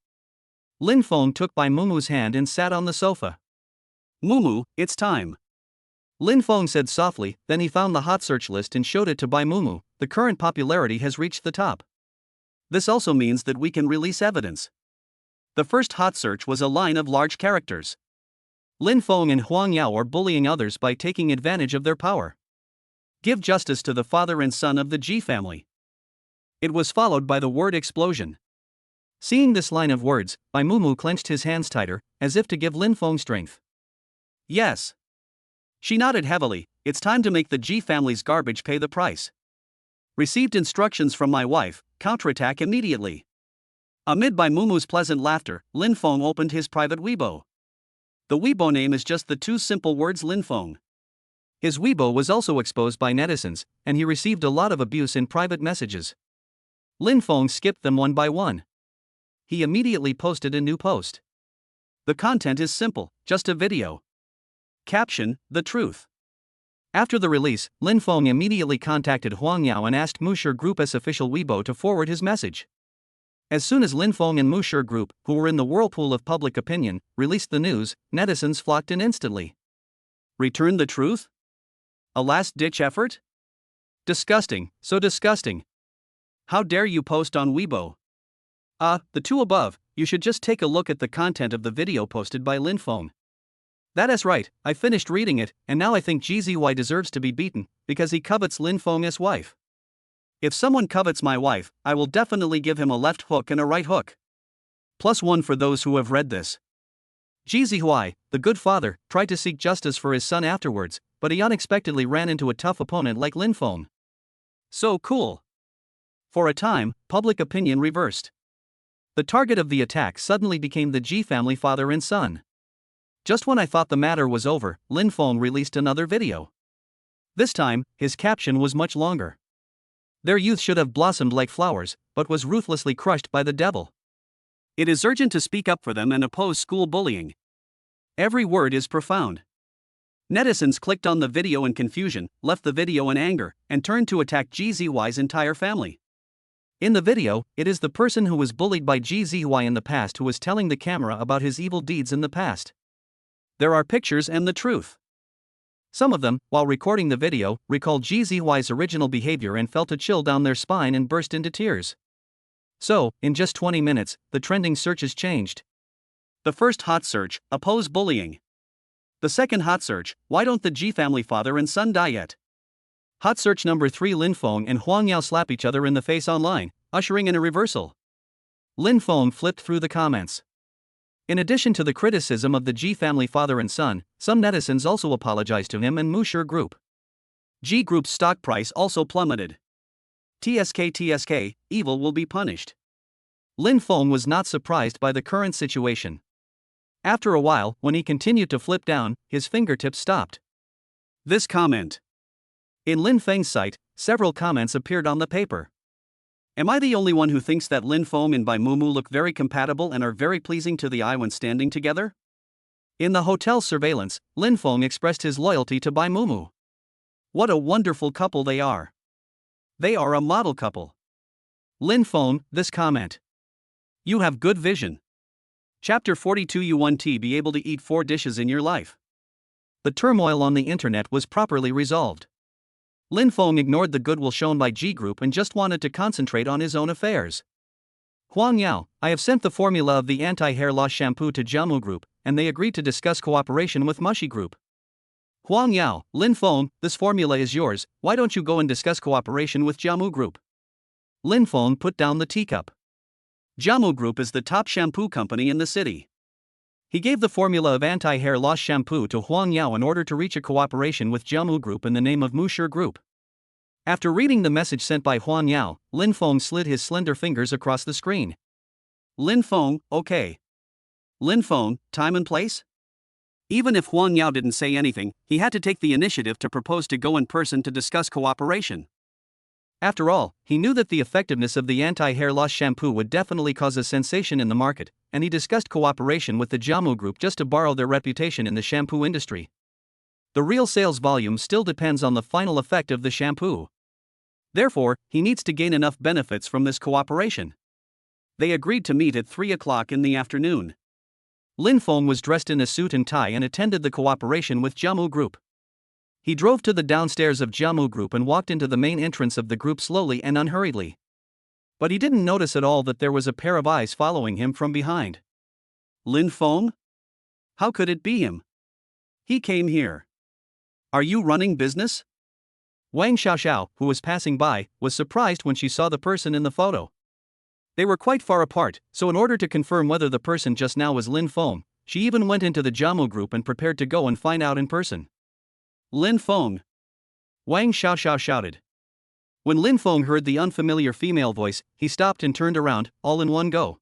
Lin Feng took Bai Mumu's hand and sat on the sofa. Mumu, it's time. Lin Feng said softly, then he found the hot search list and showed it to Bai Mumu. The current popularity has reached the top. This also means that we can release evidence. The first hot search was a line of large characters. Lin Feng and Huang Mao are bullying others by taking advantage of their power. Give justice to the father and son of the G family. It was followed by the word explosion. Seeing this line of words, Bai Mumu clenched his hands tighter, as if to give Lin Feng strength. Yes. She nodded heavily, it's time to make the G family's garbage pay the price. Received instructions from my wife, counterattack immediately. Amid by Mumu's pleasant laughter, Lin Feng opened his private Weibo. The Weibo name is just the two simple words Lin Feng. His Weibo was also exposed by netizens, and he received a lot of abuse in private messages. Lin Feng skipped them one by one. He immediately posted a new post. The content is simple, just a video. Caption: The truth. After the release, Lin Feng immediately contacted Huang Mao and asked Musher Group's official Weibo to forward his message. As soon as Lin Feng and Musher Group, who were in the whirlpool of public opinion, released the news, netizens flocked in instantly. Return the truth? A last-ditch effort? Disgusting, so disgusting. How dare you post on Weibo? The two above, you should just take a look at the content of the video posted by Lin Feng. That is right, I finished reading it, and now I think GZY deserves to be beaten, because he covets Lin Feng as wife. If someone covets my wife, I will definitely give him a left hook and a right hook. +1 for those who have read this. GZY, the good father, tried to seek justice for his son afterwards, but he unexpectedly ran into a tough opponent like Lin Feng. So cool. For a time, public opinion reversed. The target of the attack suddenly became the G family father and son. Just when I thought the matter was over, Lin Feng released another video. This time, his caption was much longer. Their youth should have blossomed like flowers, but was ruthlessly crushed by the devil. It is urgent to speak up for them and oppose school bullying. Every word is profound. Netizens clicked on the video in confusion, left the video in anger, and turned to attack GZY's entire family. In the video, it is the person who was bullied by GZY in the past who was telling the camera about his evil deeds in the past. There are pictures and the truth. Some of them, while recording the video, recalled GZY's original behavior and felt a chill down their spine and burst into tears. So, in just 20 minutes, the trending searches changed. The first hot search: oppose bullying. The second hot search: why don't the G family father and son die yet? Hot search number 3: Lin Feng and Huang Mao slap each other in the face online, ushering in a reversal. Lin Feng flipped through the comments. In addition to the criticism of the G family father and son, some netizens also apologized to him and Musher Group. G Group's stock price also plummeted. TSK, evil will be punished. Lin Feng was not surprised by the current situation. After a while, when he continued to flip down, his fingertips stopped. This comment. In Lin Feng's site, several comments appeared on the paper. Am I the only one who thinks that Lin Feng and Bai Mumu look very compatible and are very pleasing to the eye when standing together? In the hotel surveillance, Lin Feng expressed his loyalty to Bai Mumu. What a wonderful couple they are. They are a model couple. Lin Feng, this comment. You have good vision. Chapter 42. You want to be able to eat 4 dishes in your life. The turmoil on the internet was properly resolved. Lin Feng ignored the goodwill shown by G Group and just wanted to concentrate on his own affairs. Huang Mao, I have sent the formula of the anti-hair loss shampoo to Jiamu Group, and they agreed to discuss cooperation with Mushy Group. Huang Mao, Lin Feng, this formula is yours, why don't you go and discuss cooperation with Jiamu Group? Lin Feng put down the teacup. Jiamu Group is the top shampoo company in the city. He gave the formula of anti-hair loss shampoo to Huang Mao in order to reach a cooperation with Jiamu Group in the name of Musher Group. After reading the message sent by Huang Mao, Lin Feng slid his slender fingers across the screen. Lin Feng, okay. Lin Feng, time and place? Even if Huang Mao didn't say anything, he had to take the initiative to propose to go in person to discuss cooperation. After all, he knew that the effectiveness of the anti-hair loss shampoo would definitely cause a sensation in the market, and he discussed cooperation with the Jiamu Group just to borrow their reputation in the shampoo industry. The real sales volume still depends on the final effect of the shampoo. Therefore, he needs to gain enough benefits from this cooperation. They agreed to meet at 3 o'clock in the afternoon. Lin Feng was dressed in a suit and tie and attended the cooperation with Jiamu Group. He drove to the downstairs of Jiamu Group and walked into the main entrance of the group slowly and unhurriedly. But he didn't notice at all that there was a pair of eyes following him from behind. Lin Feng? How could it be him? He came here. Are you running business? Wang Xiaoxiao, who was passing by, was surprised when she saw the person in the photo. They were quite far apart, so in order to confirm whether the person just now was Lin Feng, she even went into the Jiamu Group and prepared to go and find out in person. Lin Feng! Wang Xiaoxiao shouted. When Lin Feng heard the unfamiliar female voice, he stopped and turned around, all in one go.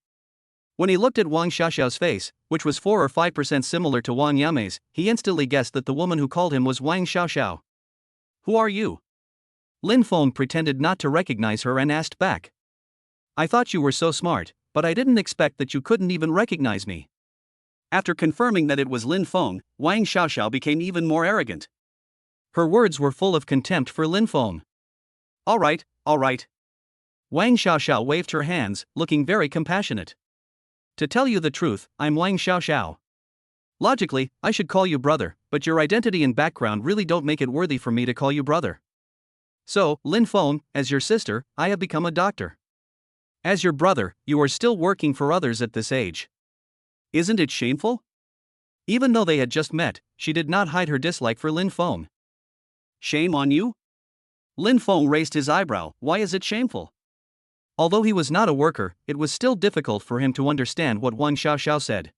When he looked at Wang Xiaoxiao's face, which was 4 or 5% similar to Wang Yame's, he instantly guessed that the woman who called him was Wang Xiaoxiao. Who are you? Lin Feng pretended not to recognize her and asked back. I thought you were so smart, but I didn't expect that you couldn't even recognize me. After confirming that it was Lin Feng, Wang Xiaoxiao became even more arrogant. Her words were full of contempt for Lin Feng. All right. Wang Xiaoxiao waved her hands, looking very compassionate. To tell you the truth, I'm Wang Xiaoxiao. Logically, I should call you brother, but your identity and background really don't make it worthy for me to call you brother. So, Lin Feng, as your sister, I have become a doctor. As your brother, you are still working for others at this age. Isn't it shameful? Even though they had just met, she did not hide her dislike for Lin Feng. Shame on you? Lin Feng raised his eyebrow. Why is it shameful? Although he was not a worker, it was still difficult for him to understand what Wang Xiaoxiao said.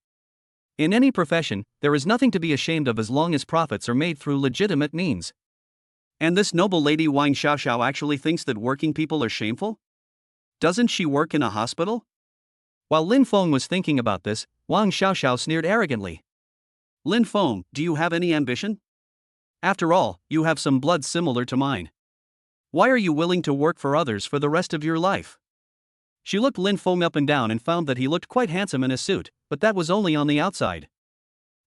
In any profession, there is nothing to be ashamed of as long as profits are made through legitimate means. And this noble lady Wang Xiaoxiao actually thinks that working people are shameful? Doesn't she work in a hospital? While Lin Feng was thinking about this, Wang Xiaoxiao sneered arrogantly. Lin Feng, do you have any ambition? After all, you have some blood similar to mine. Why are you willing to work for others for the rest of your life? She looked Lin Feng up and down and found that he looked quite handsome in a suit, but that was only on the outside.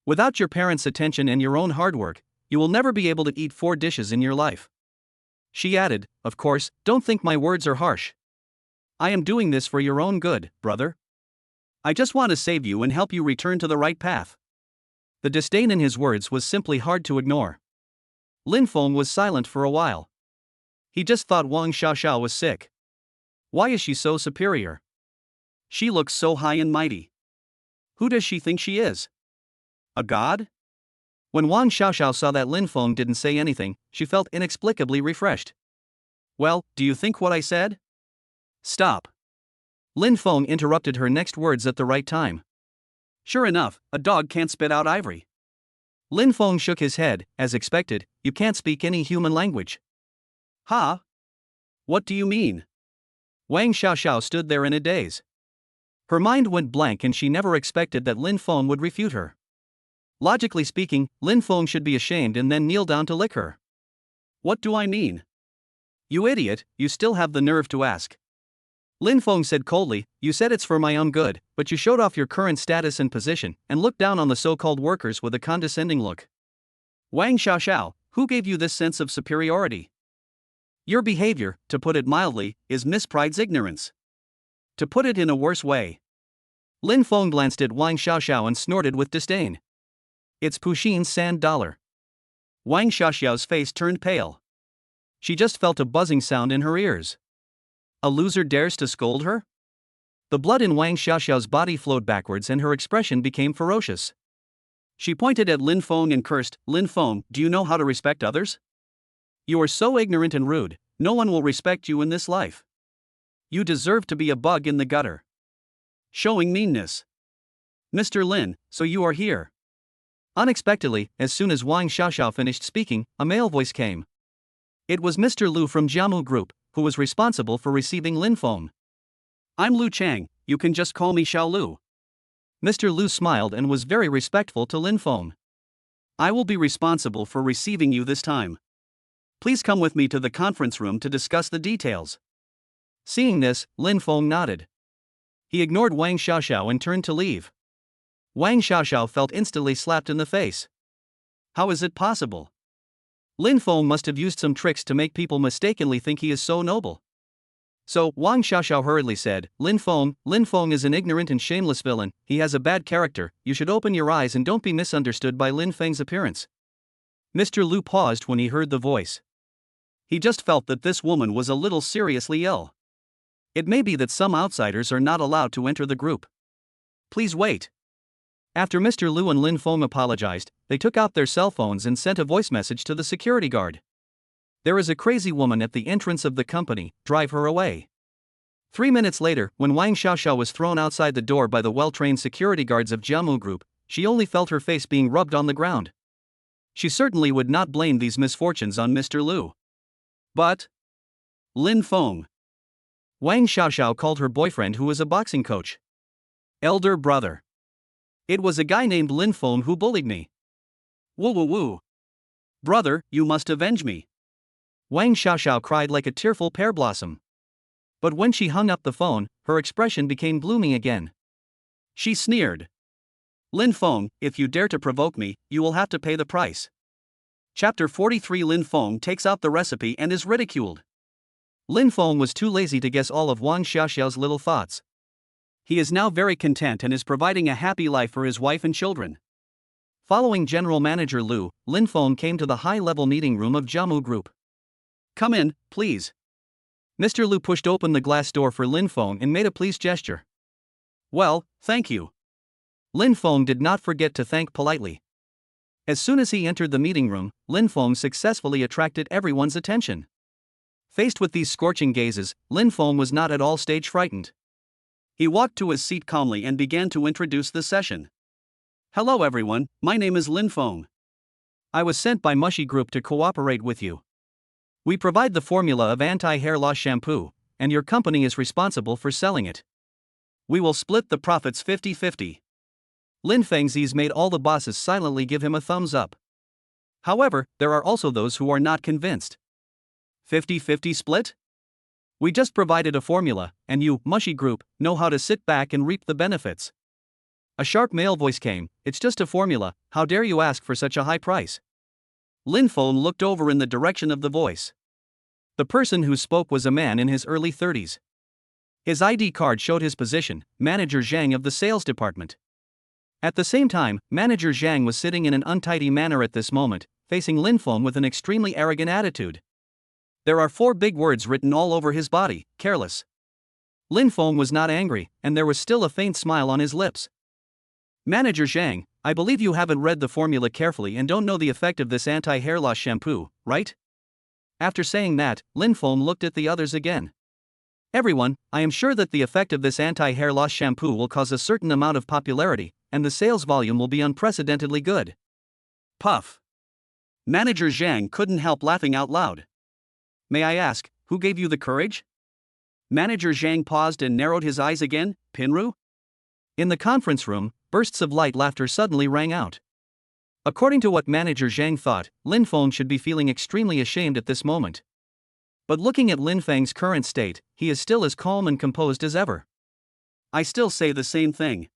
Without your parents' attention and your own hard work, you will never be able to eat 4 dishes in your life. She added, of course, don't think my words are harsh. I am doing this for your own good, brother. I just want to save you and help you return to the right path. The disdain in his words was simply hard to ignore. Lin Feng was silent for a while. He just thought Wang Xiaoxiao was sick. Why is she so superior? She looks so high and mighty. Who does she think she is? A god? When Wang Xiaoxiao saw that Lin Feng didn't say anything, she felt inexplicably refreshed. Well, do you think what I said? Stop. Lin Feng interrupted her next words at the right time. Sure enough, a dog can't spit out ivory. Lin Feng shook his head. As expected, you can't speak any human language. Huh? What do you mean? Wang Xiaoxiao stood there in a daze. Her mind went blank and she never expected that Lin Feng would refute her. Logically speaking, Lin Feng should be ashamed and then kneel down to lick her. What do I mean? You idiot, you still have the nerve to ask. Lin Feng said coldly, you said it's for my own good, but you showed off your current status and position and looked down on the so-called workers with a condescending look. Wang Xiaoxiao, who gave you this sense of superiority? Your behavior, to put it mildly, is Miss Pride's ignorance. To put it in a worse way. Lin Feng glanced at Wang Xiaoxiao and snorted with disdain. It's Puxin's sand dollar. Wang Xiaoxiao's face turned pale. She just felt a buzzing sound in her ears. A loser dares to scold her? The blood in Wang Xiaoxiao's body flowed backwards and her expression became ferocious. She pointed at Lin Feng and cursed, Lin Feng, do you know how to respect others? You are so ignorant and rude, no one will respect you in this life. You deserve to be a bug in the gutter. Showing meanness. Mr. Lin, so you are here. Unexpectedly, as soon as Wang Xiaoxiao finished speaking, a male voice came. It was Mr. Lu from Jiamu Group, who was responsible for receiving Lin Feng. I'm Lu Chang, you can just call me Xiao Lu. Mr. Lu smiled and was very respectful to Lin Feng. I will be responsible for receiving you this time. Please come with me to the conference room to discuss the details. Seeing this, Lin Feng nodded. He ignored Wang Xiaoxiao and turned to leave. Wang Xiaoxiao felt instantly slapped in the face. How is it possible? Lin Feng must have used some tricks to make people mistakenly think he is so noble. So, Wang Xiaoxiao hurriedly said, Lin Feng is an ignorant and shameless villain, he has a bad character, you should open your eyes and don't be misunderstood by Lin Feng's appearance. Mr. Lu paused when he heard the voice. He just felt that this woman was a little seriously ill. It may be that some outsiders are not allowed to enter the group. Please wait. After Mr. Lu and Lin Feng apologized, they took out their cell phones and sent a voice message to the security guard. There is a crazy woman at the entrance of the company, drive her away. 3 minutes later, when Wang Xiaoxiao was thrown outside the door by the well-trained security guards of Jiamu Group, she only felt her face being rubbed on the ground. She certainly would not blame these misfortunes on Mr. Lu. But Lin Feng. Wang Xiaoxiao called her boyfriend who was a boxing coach. Elder brother. It was a guy named Lin Feng who bullied me. Woo woo woo. Brother, you must avenge me. Wang Xiaoxiao cried like a tearful pear blossom. But when she hung up the phone, her expression became gloomy again. She sneered. Lin Feng, if you dare to provoke me, you will have to pay the price. Chapter 43. Lin Feng takes out the recipe and is ridiculed. Lin Feng was too lazy to guess all of Wang Xiaoxiao's little thoughts. He is now very content and is providing a happy life for his wife and children. Following General Manager Lu, Lin Feng came to the high-level meeting room of Jiamu Group. Come in, please. Mr. Lu pushed open the glass door for Lin Feng and made a pleased gesture. Well, thank you. Lin Feng did not forget to thank politely. As soon as he entered the meeting room, Lin Feng successfully attracted everyone's attention. Faced with these scorching gazes, Lin Feng was not at all stage frightened. He walked to his seat calmly and began to introduce the session. Hello everyone, my name is Lin Feng. I was sent by Mushy Group to cooperate with you. We provide the formula of anti-hair loss shampoo, and your company is responsible for selling it. We will split the profits 50-50. Lin Feng's made all the bosses silently give him a thumbs up. However, there are also those who are not convinced. 50-50 split? We just provided a formula, and you, Mushy Group, know how to sit back and reap the benefits. A sharp male voice came, it's just a formula, how dare you ask for such a high price? Lin Feng looked over in the direction of the voice. The person who spoke was a man in his early 30s. His ID card showed his position, Manager Zhang of the sales department. At the same time, Manager Zhang was sitting in an untidy manner at this moment, facing Lin Feng with an extremely arrogant attitude. There are 4 big words written all over his body, careless. Lin Feng was not angry, and there was still a faint smile on his lips. Manager Zhang, I believe you haven't read the formula carefully and don't know the effect of this anti-hair loss shampoo, right? After saying that, Lin Feng looked at the others again. Everyone, I am sure that the effect of this anti-hair loss shampoo will cause a certain amount of popularity, and the sales volume will be unprecedentedly good. Puff. Manager Zhang couldn't help laughing out loud. May I ask, who gave you the courage? Manager Zhang paused and narrowed his eyes again. Pinru? In the conference room, bursts of light laughter suddenly rang out. According to what Manager Zhang thought, Lin Feng should be feeling extremely ashamed at this moment. But looking at Lin Feng's current state, he is still as calm and composed as ever. I still say the same thing.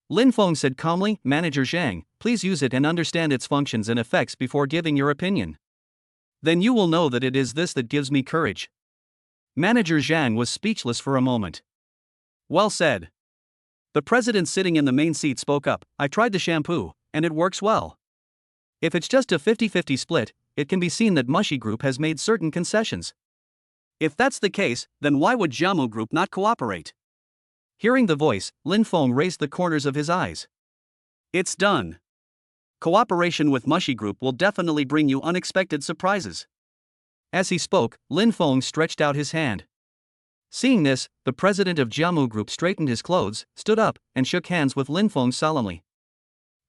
Lin Feng said calmly, Manager Zhang, please use it and understand its functions and effects before giving your opinion. Then you will know that it is this that gives me courage. Manager Zhang was speechless for a moment. Well said. The president sitting in the main seat spoke up, I tried the shampoo, and it works well. If it's just a 50-50 split, it can be seen that Mushy Group has made certain concessions. If that's the case, then why would Jiamu Group not cooperate? Hearing the voice, Lin Feng raised the corners of his eyes. It's done. Cooperation with Mushy Group will definitely bring you unexpected surprises. As he spoke, Lin Feng stretched out his hand. Seeing this, the president of Jiamu Group straightened his clothes, stood up, and shook hands with Lin Feng solemnly.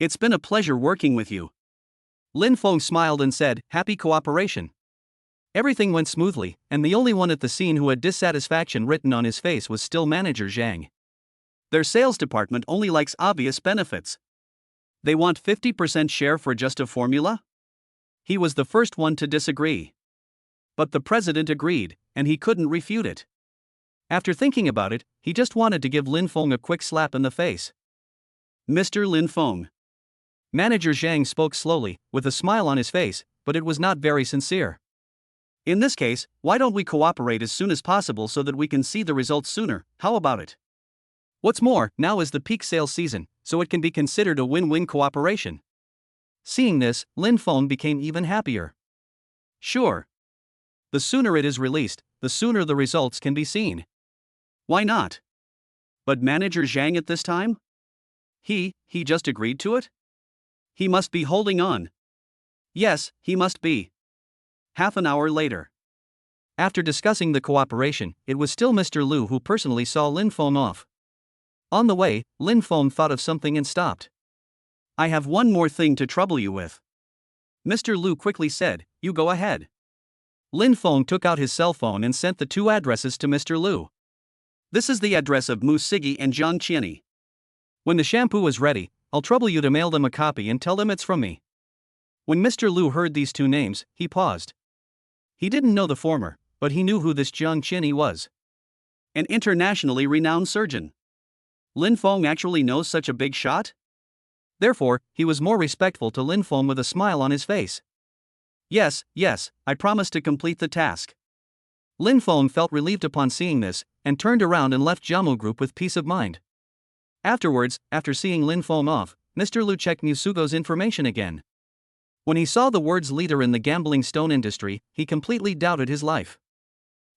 It's been a pleasure working with you. Lin Feng smiled and said, happy cooperation. Everything went smoothly, and the only one at the scene who had dissatisfaction written on his face was still Manager Zhang. Their sales department only likes obvious benefits. They want 50% share for just a formula? He was the first one to disagree. But the president agreed, and he couldn't refute it. After thinking about it, he just wanted to give Lin Feng a quick slap in the face. Mr. Lin Feng. Manager Zhang spoke slowly, with a smile on his face, but it was not very sincere. In this case, why don't we cooperate as soon as possible so that we can see the results sooner? How about it? What's more, now is the peak sales season, so it can be considered a win-win cooperation. Seeing this, Lin Feng became even happier. Sure. The sooner it is released, the sooner the results can be seen. Why not? But Manager Zhang at this time? He just agreed to it? He must be holding on. Yes, he must be. Half an hour later. After discussing the cooperation, it was still Mr. Lu who personally saw Lin Feng off. On the way, Lin Feng thought of something and stopped. I have one more thing to trouble you with. Mr. Lu quickly said, you go ahead. Lin Feng took out his cell phone and sent the 2 addresses to Mr. Lu. This is the address of Mu Sigi and Zhang Qianyi. When the shampoo is ready, I'll trouble you to mail them a copy and tell them it's from me. When Mr. Liu heard these two names, he paused. He didn't know the former, but he knew who this Jiang Qinyi was. An internationally renowned surgeon. Lin Feng actually knows such a big shot? Therefore, he was more respectful to Lin Feng with a smile on his face. Yes, I promise to complete the task. Lin Feng felt relieved upon seeing this, and turned around and left Jiamu Group with peace of mind. Afterwards, after seeing Lin Feng off, Mr. Liu checked Musugo's information again. When he saw the words leader in the gambling stone industry, he completely doubted his life.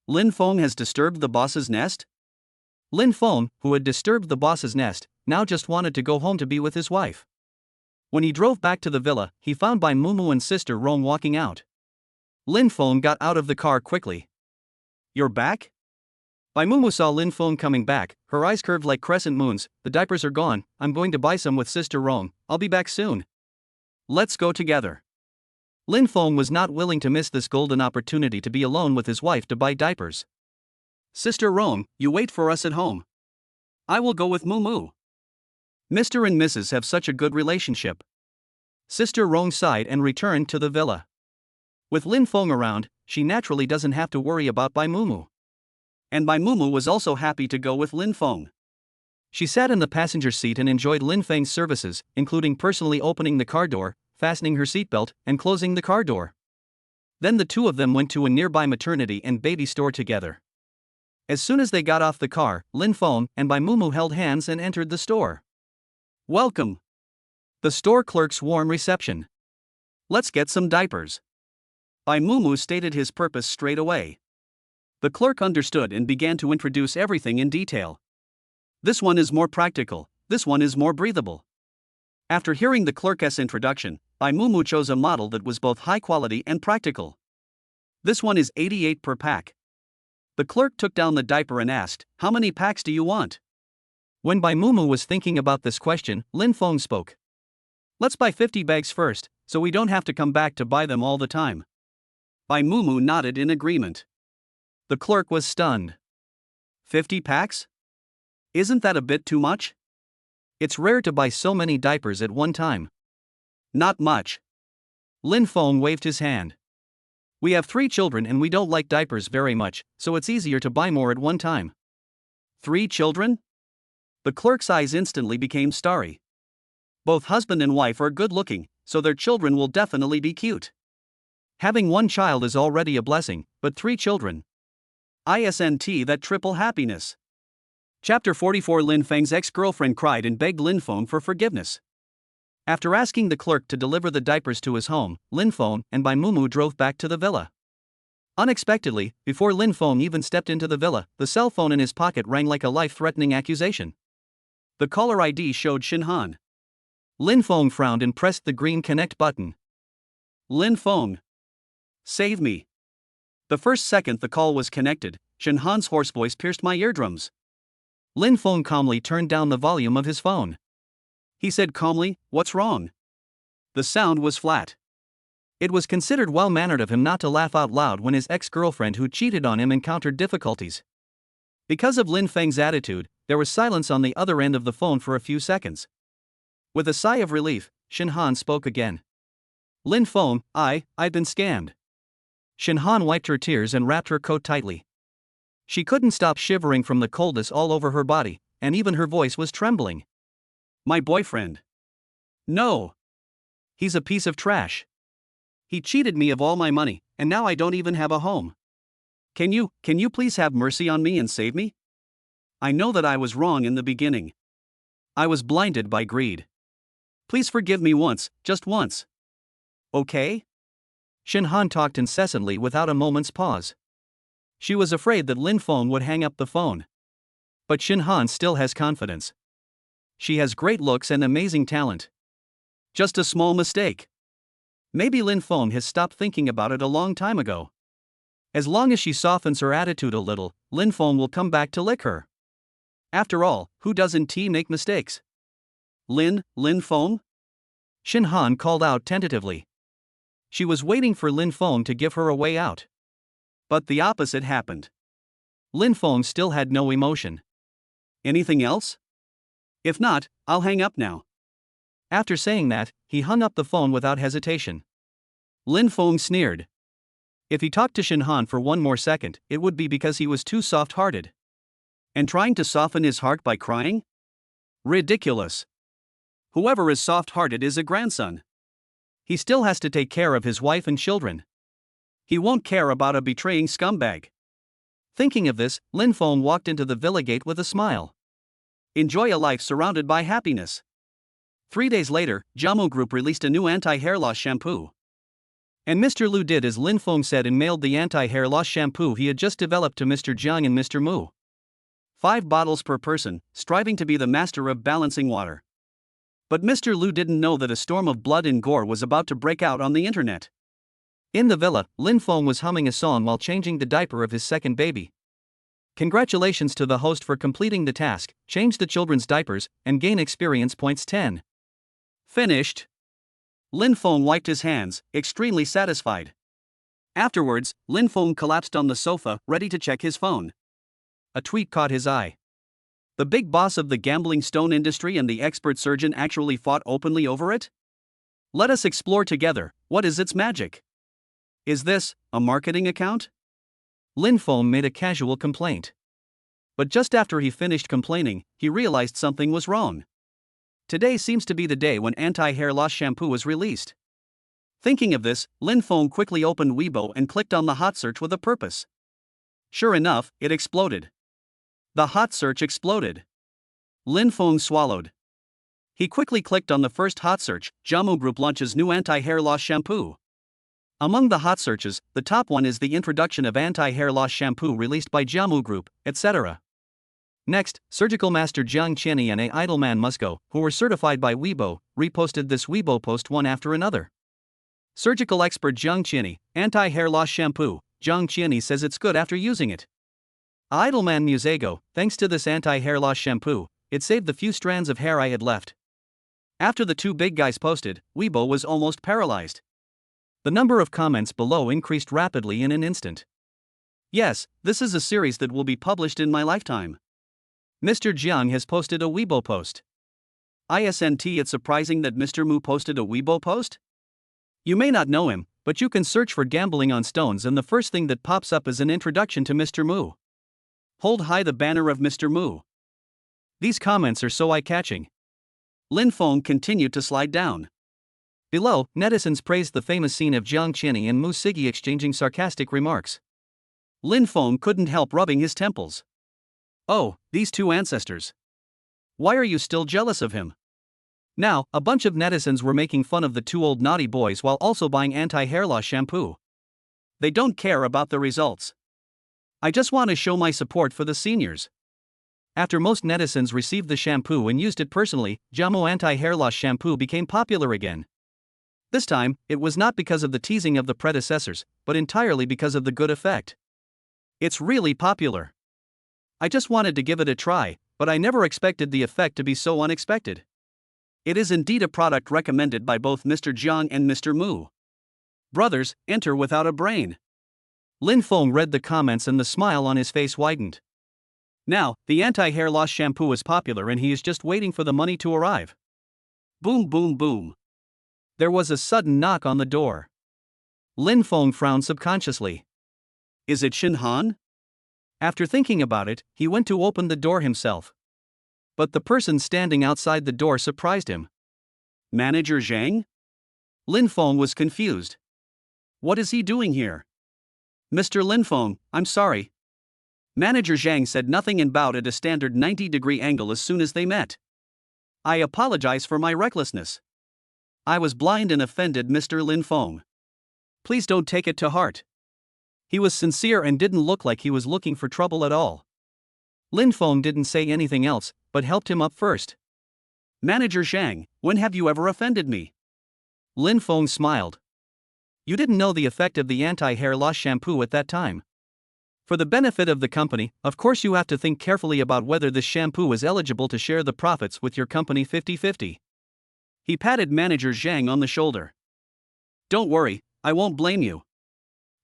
Lin Feng has disturbed the boss's nest? Lin Feng, who had disturbed the boss's nest, now just wanted to go home to be with his wife. When he drove back to the villa, he found Bai Mumu and sister Rong walking out. Lin Feng got out of the car quickly. You're back? Bai Mumu saw Lin Feng coming back, her eyes curved like crescent moons. The diapers are gone, I'm going to buy some with sister Rong, I'll be back soon. Let's go together. Lin Feng was not willing to miss this golden opportunity to be alone with his wife to buy diapers. Sister Rong, you wait for us at home. I will go with Mumu. Mr. and Mrs. have such a good relationship. Sister Rong sighed and returned to the villa. With Lin Feng around, she naturally doesn't have to worry about Bai Mumu. And Bai Mumu was also happy to go with Lin Feng. She sat in the passenger seat and enjoyed Lin Feng's services, including personally opening the car door, fastening her seatbelt, and closing the car door. Then the two of them went to a nearby maternity and baby store together. As soon as they got off the car, Lin Feng and Bai Mumu held hands and entered the store. Welcome. The store clerk's warm reception. Let's get some diapers. Bai Mumu stated his purpose straight away. The clerk understood and began to introduce everything in detail. This one is more practical, this one is more breathable. After hearing the clerk's introduction, Bai Mumu chose a model that was both high quality and practical. This one is 88 per pack. The clerk took down the diaper and asked, how many packs do you want? When Bai Mumu was thinking about this question, Lin Feng spoke. Let's buy 50 bags first, so we don't have to come back to buy them all the time. Bai Mumu nodded in agreement. The clerk was stunned. 50 packs? Isn't that a bit too much? It's rare to buy so many diapers at one time. Not much. Lin Feng waved his hand. We have 3 children and we don't like diapers very much, so it's easier to buy more at one time. 3 children? The clerk's eyes instantly became starry. Both husband and wife are good looking, so their children will definitely be cute. Having one child is already a blessing, but 3 children. ISNT, that triple happiness. Chapter 44. Lin Feng's ex-girlfriend cried and begged Lin Feng for forgiveness. After asking the clerk to deliver the diapers to his home, Lin Feng and Bai Mumu drove back to the villa. Unexpectedly, before Lin Feng even stepped into the villa, the cell phone in his pocket rang like a life-threatening accusation. The caller ID showed Shinhan. Lin Feng frowned and pressed the green connect button. Lin Feng. Save me. The first second the call was connected, Shinhan's hoarse voice pierced my eardrums. Lin Feng calmly turned down the volume of his phone. He said calmly, "What's wrong?" The sound was flat. It was considered well-mannered of him not to laugh out loud when his ex-girlfriend who cheated on him encountered difficulties. Because of Lin Feng's attitude, there was silence on the other end of the phone for a few seconds. With a sigh of relief, Shinhan spoke again. Lin Feng, I've been scammed. Shinhan wiped her tears and wrapped her coat tightly. She couldn't stop shivering from the coldness all over her body, and even her voice was trembling. My boyfriend. No. He's a piece of trash. He cheated me of all my money, and now I don't even have a home. Can you please have mercy on me and save me? I know that I was wrong in the beginning. I was blinded by greed. Please forgive me once, just once. Okay? Shinhan talked incessantly without a moment's pause. She was afraid that Lin Feng would hang up the phone. But Shinhan still has confidence. She has great looks and amazing talent. Just a small mistake. Maybe Lin Feng has stopped thinking about it a long time ago. As long as she softens her attitude a little, Lin Feng will come back to lick her. After all, who doesn't make mistakes? Lin Feng? Shinhan called out tentatively. She was waiting for Lin Feng to give her a way out. But the opposite happened. Lin Feng still had no emotion. Anything else? If not, I'll hang up now. After saying that, he hung up the phone without hesitation. Lin Feng sneered. If he talked to Shin Han for one more second, it would be because he was too soft-hearted. And trying to soften his heart by crying? Ridiculous. Whoever is soft-hearted is a grandson. He still has to take care of his wife and children. He won't care about a betraying scumbag. Thinking of this, Lin Feng walked into the villa gate with a smile. Enjoy a life surrounded by happiness. 3 days later, Jiamu Group released a new anti-hair loss shampoo. And Mr. Liu did as Lin Feng said and mailed the anti-hair loss shampoo he had just developed to Mr. Jiang and Mr. Mu. 5 bottles per person, striving to be the master of balancing water. But Mr. Liu didn't know that a storm of blood and gore was about to break out on the internet. In the villa, Lin Feng was humming a song while changing the diaper of his second baby. Congratulations to the host for completing the task, change the children's diapers, and gain experience points 10. Finished. Lin Feng wiped his hands, extremely satisfied. Afterwards, Lin Feng collapsed on the sofa, ready to check his phone. A tweet caught his eye. The big boss of the gambling stone industry and the expert surgeon actually fought openly over it? Let us explore together, what is its magic? Is this a marketing account? Lin Feng made a casual complaint. But just after he finished complaining, he realized something was wrong. Today seems to be the day when anti-hair loss shampoo was released. Thinking of this, Lin Feng quickly opened Weibo and clicked on the hot search with a purpose. Sure enough, it exploded. The hot search exploded. Lin Feng swallowed. He quickly clicked on the first hot search, Jiamu Group launches new anti-hair loss shampoo. Among the hot searches, the top one is the introduction of anti-hair loss shampoo released by Jiamu Group, etc. Next, Surgical Master Jiang Qianni and a Idolman Musco, who were certified by Weibo, reposted this Weibo post one after another. Surgical expert Jiang Qianni, anti-hair loss shampoo, Jiang Qianni says it's good after using it. Idolman Musego, thanks to this anti-hair loss shampoo, it saved the few strands of hair I had left. After the two big guys posted, Weibo was almost paralyzed. The number of comments below increased rapidly in an instant. Yes, this is a series that will be published in my lifetime. Mr. Jiang has posted a Weibo post. Isn't it surprising that Mr. Mu posted a Weibo post? You may not know him, but you can search for gambling on stones and the first thing that pops up is an introduction to Mr. Mu. Hold high the banner of Mr. Mu. These comments are so eye-catching. Lin Feng continued to slide down. Below, netizens praised the famous scene of Jiang Qianni and Mu Sigi exchanging sarcastic remarks. Lin Feng couldn't help rubbing his temples. Oh, these two ancestors. Why are you still jealous of him? Now, a bunch of netizens were making fun of the two old naughty boys while also buying anti-hair loss shampoo. They don't care about the results. I just want to show my support for the seniors. After most netizens received the shampoo and used it personally, Jiamu anti-hair loss shampoo became popular again. This time, it was not because of the teasing of the predecessors, but entirely because of the good effect. It's really popular. I just wanted to give it a try, but I never expected the effect to be so unexpected. It is indeed a product recommended by both Mr. Jiang and Mr. Mu. Brothers, enter without a brain. Lin Feng read the comments and the smile on his face widened. Now, the anti-hair loss shampoo is popular and he is just waiting for the money to arrive. Boom boom boom. There was a sudden knock on the door. Lin Feng frowned subconsciously. Is it Shin Han? After thinking about it, he went to open the door himself. But the person standing outside the door surprised him. Manager Zhang? Lin Feng was confused. What is he doing here? Mr. Lin Feng, I'm sorry. Manager Zhang said nothing and bowed at a standard 90-degree angle as soon as they met. I apologize for my recklessness. I was blind and offended, Mr. Lin Feng. Please don't take it to heart. He was sincere and didn't look like he was looking for trouble at all. Lin Feng didn't say anything else, but helped him up first. Manager Zhang, when have you ever offended me? Lin Feng smiled. You didn't know the effect of the anti-hair loss shampoo at that time. For the benefit of the company, of course you have to think carefully about whether this shampoo is eligible to share the profits with your company 50-50. He patted Manager Zhang on the shoulder. Don't worry, I won't blame you.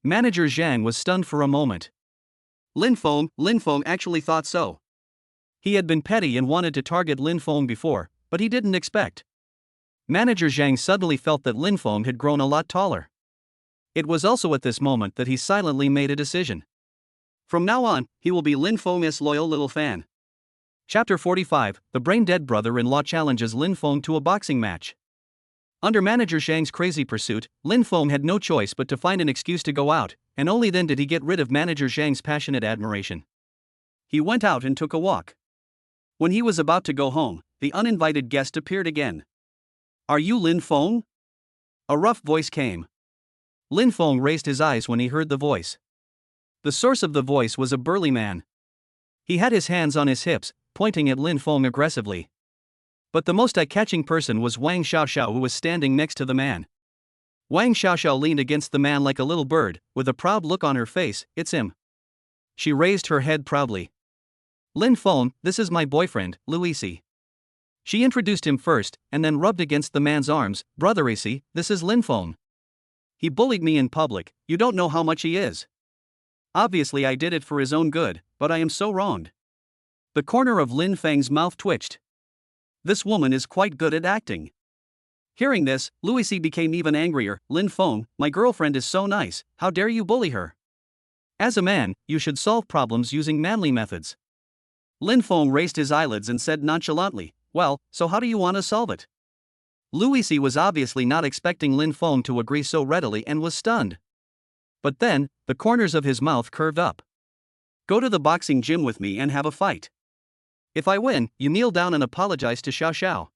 Manager Zhang was stunned for a moment. Lin Feng actually thought so. He had been petty and wanted to target Lin Feng before, but he didn't expect. Manager Zhang suddenly felt that Lin Feng had grown a lot taller. It was also at this moment that he silently made a decision. From now on, he will be Lin Feng's loyal little fan. Chapter 45, The brain-dead brother-in-law challenges Lin Feng to a boxing match. Under Manager Zhang's crazy pursuit, Lin Feng had no choice but to find an excuse to go out, and only then did he get rid of Manager Zhang's passionate admiration. He went out and took a walk. When he was about to go home, the uninvited guest appeared again. "Are you Lin Feng?" A rough voice came. Lin Feng raised his eyes when he heard the voice. The source of the voice was a burly man. He had his hands on his hips, pointing at Lin Feng aggressively. But the most eye-catching person was Wang Xiaoxiao, who was standing next to the man. Wang Xiaoxiao leaned against the man like a little bird, with a proud look on her face. "It's him." She raised her head proudly. "Lin Feng, this is my boyfriend, Luisi." She introduced him first, and then rubbed against the man's arms. "Brother Isi, this is Lin Feng. He bullied me in public, you don't know how much he is. Obviously I did it for his own good, but I am so wronged." The corner of Lin Feng's mouth twitched. This woman is quite good at acting. Hearing this, Luisi became even angrier. "Lin Feng, my girlfriend is so nice, how dare you bully her? As a man, you should solve problems using manly methods." Lin Feng raised his eyelids and said nonchalantly, "Well, so how do you want to solve it?" Luisi was obviously not expecting Lin Feng to agree so readily and was stunned. But then, the corners of his mouth curved up. "Go to the boxing gym with me and have a fight. If I win, you kneel down and apologize to Xiao Xiao."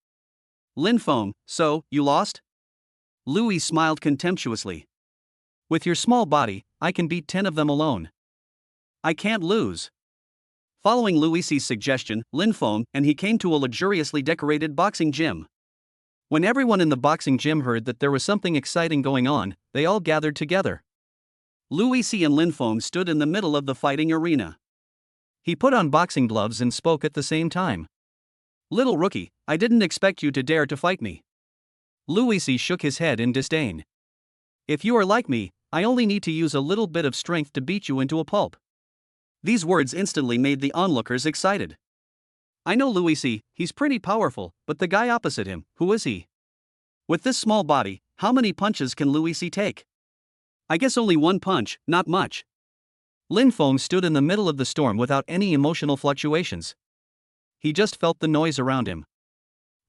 "Lin Feng, so, you lost?" Louis smiled contemptuously. "With your small body, I can beat 10 of them alone. I can't lose." Following Luisi's suggestion, Lin Feng and he came to a luxuriously decorated boxing gym. When everyone in the boxing gym heard that there was something exciting going on, they all gathered together. Luisi and Lin Feng stood in the middle of the fighting arena. He put on boxing gloves and spoke at the same time. "Little rookie, I didn't expect you to dare to fight me." Luisi shook his head in disdain. "If you are like me, I only need to use a little bit of strength to beat you into a pulp." These words instantly made the onlookers excited. "I know Luisi, he's pretty powerful, but the guy opposite him, who is he? With this small body, how many punches can Luisi take? I guess only one punch, not much." Lin Feng stood in the middle of the storm without any emotional fluctuations. He just felt the noise around him.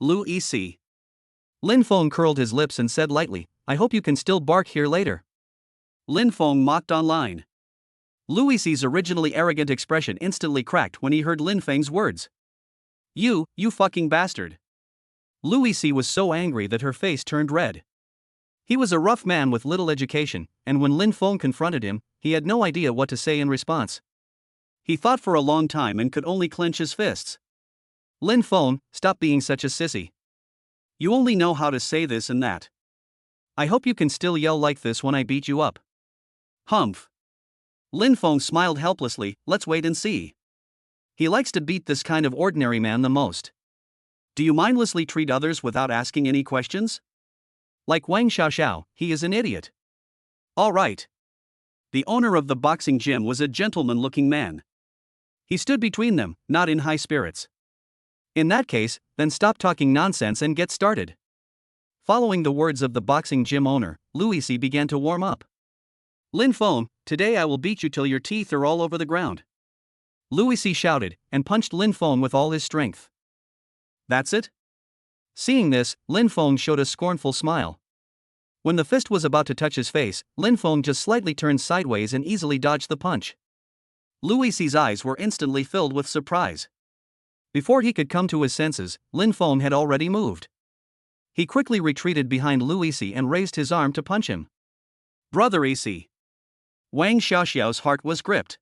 "Luisi." Lin Feng curled his lips and said lightly, "I hope you can still bark here later." Lin Feng mocked online. Luisi's originally arrogant expression instantly cracked when he heard Lin Feng's words. You fucking bastard." Luisi was so angry that her face turned red. He was a rough man with little education, and when Lin Feng confronted him, he had no idea what to say in response. He thought for a long time and could only clench his fists. "Lin Feng, stop being such a sissy. You only know how to say this and that. I hope you can still yell like this when I beat you up." "Humph." Lin Feng smiled helplessly. "Let's wait and see. He likes to beat this kind of ordinary man the most. Do you mindlessly treat others without asking any questions? Like Wang Xiaoxiao, he is an idiot." "All right." The owner of the boxing gym was a gentleman-looking man. He stood between them, not in high spirits. "In that case, then stop talking nonsense and get started." Following the words of the boxing gym owner, Luisi began to warm up. "Lin Feng, today I will beat you till your teeth are all over the ground." Luisi shouted, and punched Lin Feng with all his strength. "That's it?" Seeing this, Lin Feng showed a scornful smile. When the fist was about to touch his face, Lin Feng just slightly turned sideways and easily dodged the punch. Luisi's eyes were instantly filled with surprise. Before he could come to his senses, Lin Feng had already moved. He quickly retreated behind Luisi and raised his arm to punch him. "Brother Isi." Wang Xiaoxiao's heart was gripped.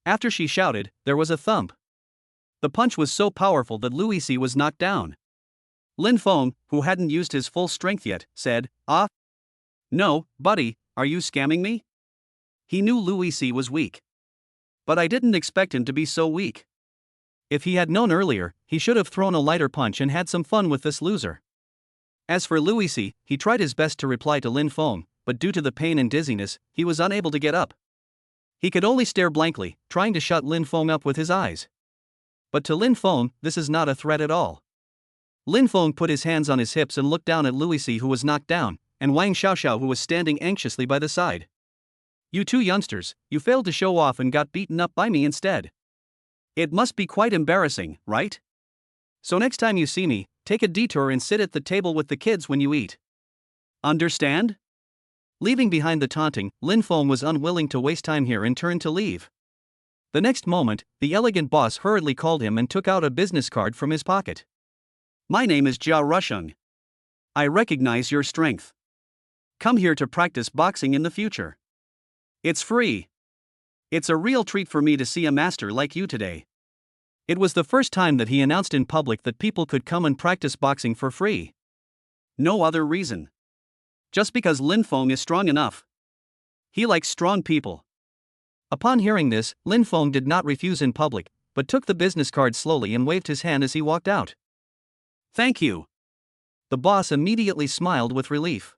After she shouted, there was a thump. The punch was so powerful that Luisi was knocked down. Lin Feng, who hadn't used his full strength yet, said, "Ah? No, buddy, are you scamming me?" He knew Luisi was weak. "But I didn't expect him to be so weak." If he had known earlier, he should have thrown a lighter punch and had some fun with this loser. As for Luisi, he tried his best to reply to Lin Feng, but due to the pain and dizziness, he was unable to get up. He could only stare blankly, trying to shut Lin Feng up with his eyes. But to Lin Feng, this is not a threat at all. Lin Feng put his hands on his hips and looked down at Luisi, who was knocked down, and Wang Xiaoxiao, who was standing anxiously by the side. You two youngsters, you failed to show off and got beaten up by me instead. It must be quite embarrassing, right? So next time you see me, take a detour and sit at the table with the kids when you eat. Understand? Leaving behind the taunting, Lin Feng was unwilling to waste time here and turned to leave. The next moment, the elegant boss hurriedly called him and took out a business card from his pocket. My name is Jia Rusheng. I recognize your strength. Come here to practice boxing in the future. It's free. It's a real treat for me to see a master like you today. It was the first time that he announced in public that people could come and practice boxing for free. No other reason. Just because Lin Feng is strong enough. He likes strong people. Upon hearing this, Lin Feng did not refuse in public, but took the business card slowly and waved his hand as he walked out. Thank you. The boss immediately smiled with relief.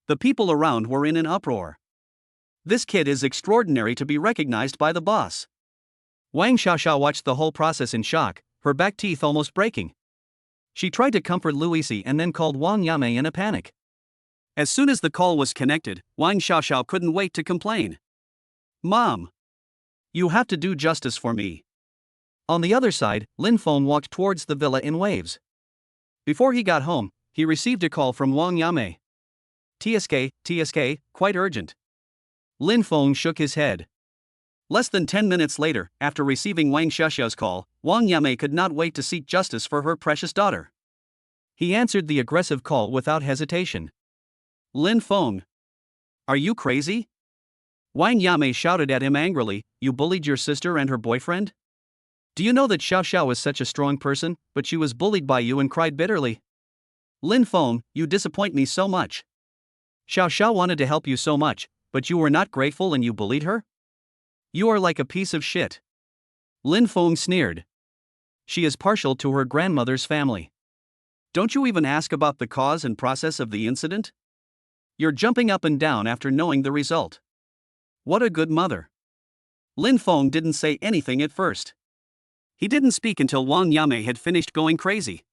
The people around were in an uproar. This kid is extraordinary to be recognized by the boss. Wang Xiaoxiao watched the whole process in shock, her back teeth almost breaking. She tried to comfort Luisi and then called Wang Yamei in a panic. As soon as the call was connected, Wang Xiaoxiao couldn't wait to complain. Mom! You have to do justice for me. On the other side, Lin Feng walked towards the villa in waves. Before he got home, he received a call from Wang Yamei. TSK, quite urgent. Lin Feng shook his head. Less than 10 minutes later, after receiving Wang Xiaoxiao's call, Wang Yamei could not wait to seek justice for her precious daughter. He answered the aggressive call without hesitation. Lin Feng. Are you crazy? Wang Yamei shouted at him angrily, you bullied your sister and her boyfriend? Do you know that Xiaoxiao is such a strong person, but she was bullied by you and cried bitterly? Lin Feng, you disappoint me so much. Xiaoxiao wanted to help you so much, but you were not grateful and you bullied her? You are like a piece of shit. Lin Feng sneered. She is partial to her grandmother's family. Don't you even ask about the cause and process of the incident? You're jumping up and down after knowing the result. What a good mother. Lin Feng didn't say anything at first. He didn't speak until Wang Yamei had finished going crazy.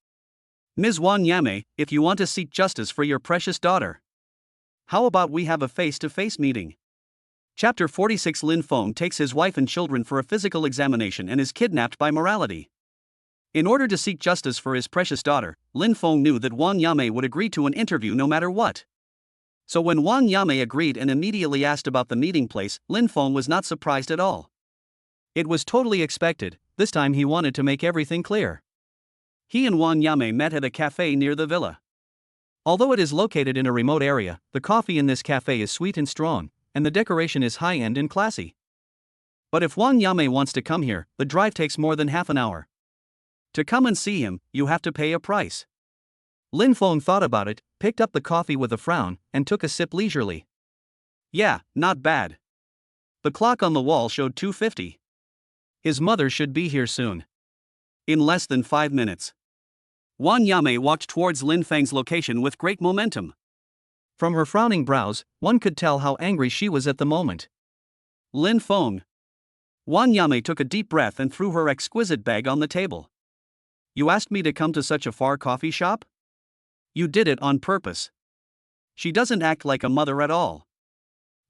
Ms. Wang Yamei, if you want to seek justice for your precious daughter, how about we have a face-to-face meeting? Chapter 46. Lin Feng takes his wife and children for a physical examination and is kidnapped by morality. In order to seek justice for his precious daughter, Lin Feng knew that Wang Yamei would agree to an interview no matter what. So when Wang Yamei agreed and immediately asked about the meeting place, Lin Feng was not surprised at all. It was totally expected. This time he wanted to make everything clear. He and Wang Yamei met at a cafe near the villa. Although it is located in a remote area, the coffee in this cafe is sweet and strong, and the decoration is high-end and classy. But if Wang Yamei wants to come here, the drive takes more than half an hour. To come and see him, you have to pay a price. Lin Feng thought about it, picked up the coffee with a frown, and took a sip leisurely. Yeah, not bad. The clock on the wall showed 2:50. His mother should be here soon. In less than 5 minutes. Wang Yamei walked towards Lin Feng's location with great momentum. From her frowning brows, one could tell how angry she was at the moment. Lin Feng. Wang Yamei took a deep breath and threw her exquisite bag on the table. You asked me to come to such a far coffee shop? You did it on purpose. She doesn't act like a mother at all.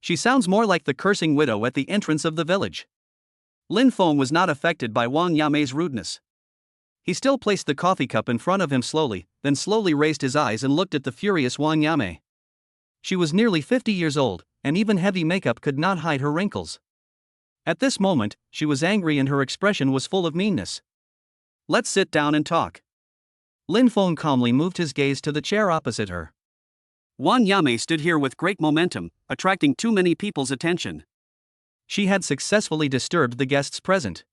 She sounds more like the cursing widow at the entrance of the village. Lin Feng was not affected by Wang Yamei's rudeness. He still placed the coffee cup in front of him slowly, then slowly raised his eyes and looked at the furious Wang Yamei. She was nearly 50 years old, and even heavy makeup could not hide her wrinkles. At this moment, she was angry and her expression was full of meanness. Let's sit down and talk. Lin Feng calmly moved his gaze to the chair opposite her. Wang Yamei stood here with great momentum, attracting too many people's attention. She had successfully disturbed the guests present.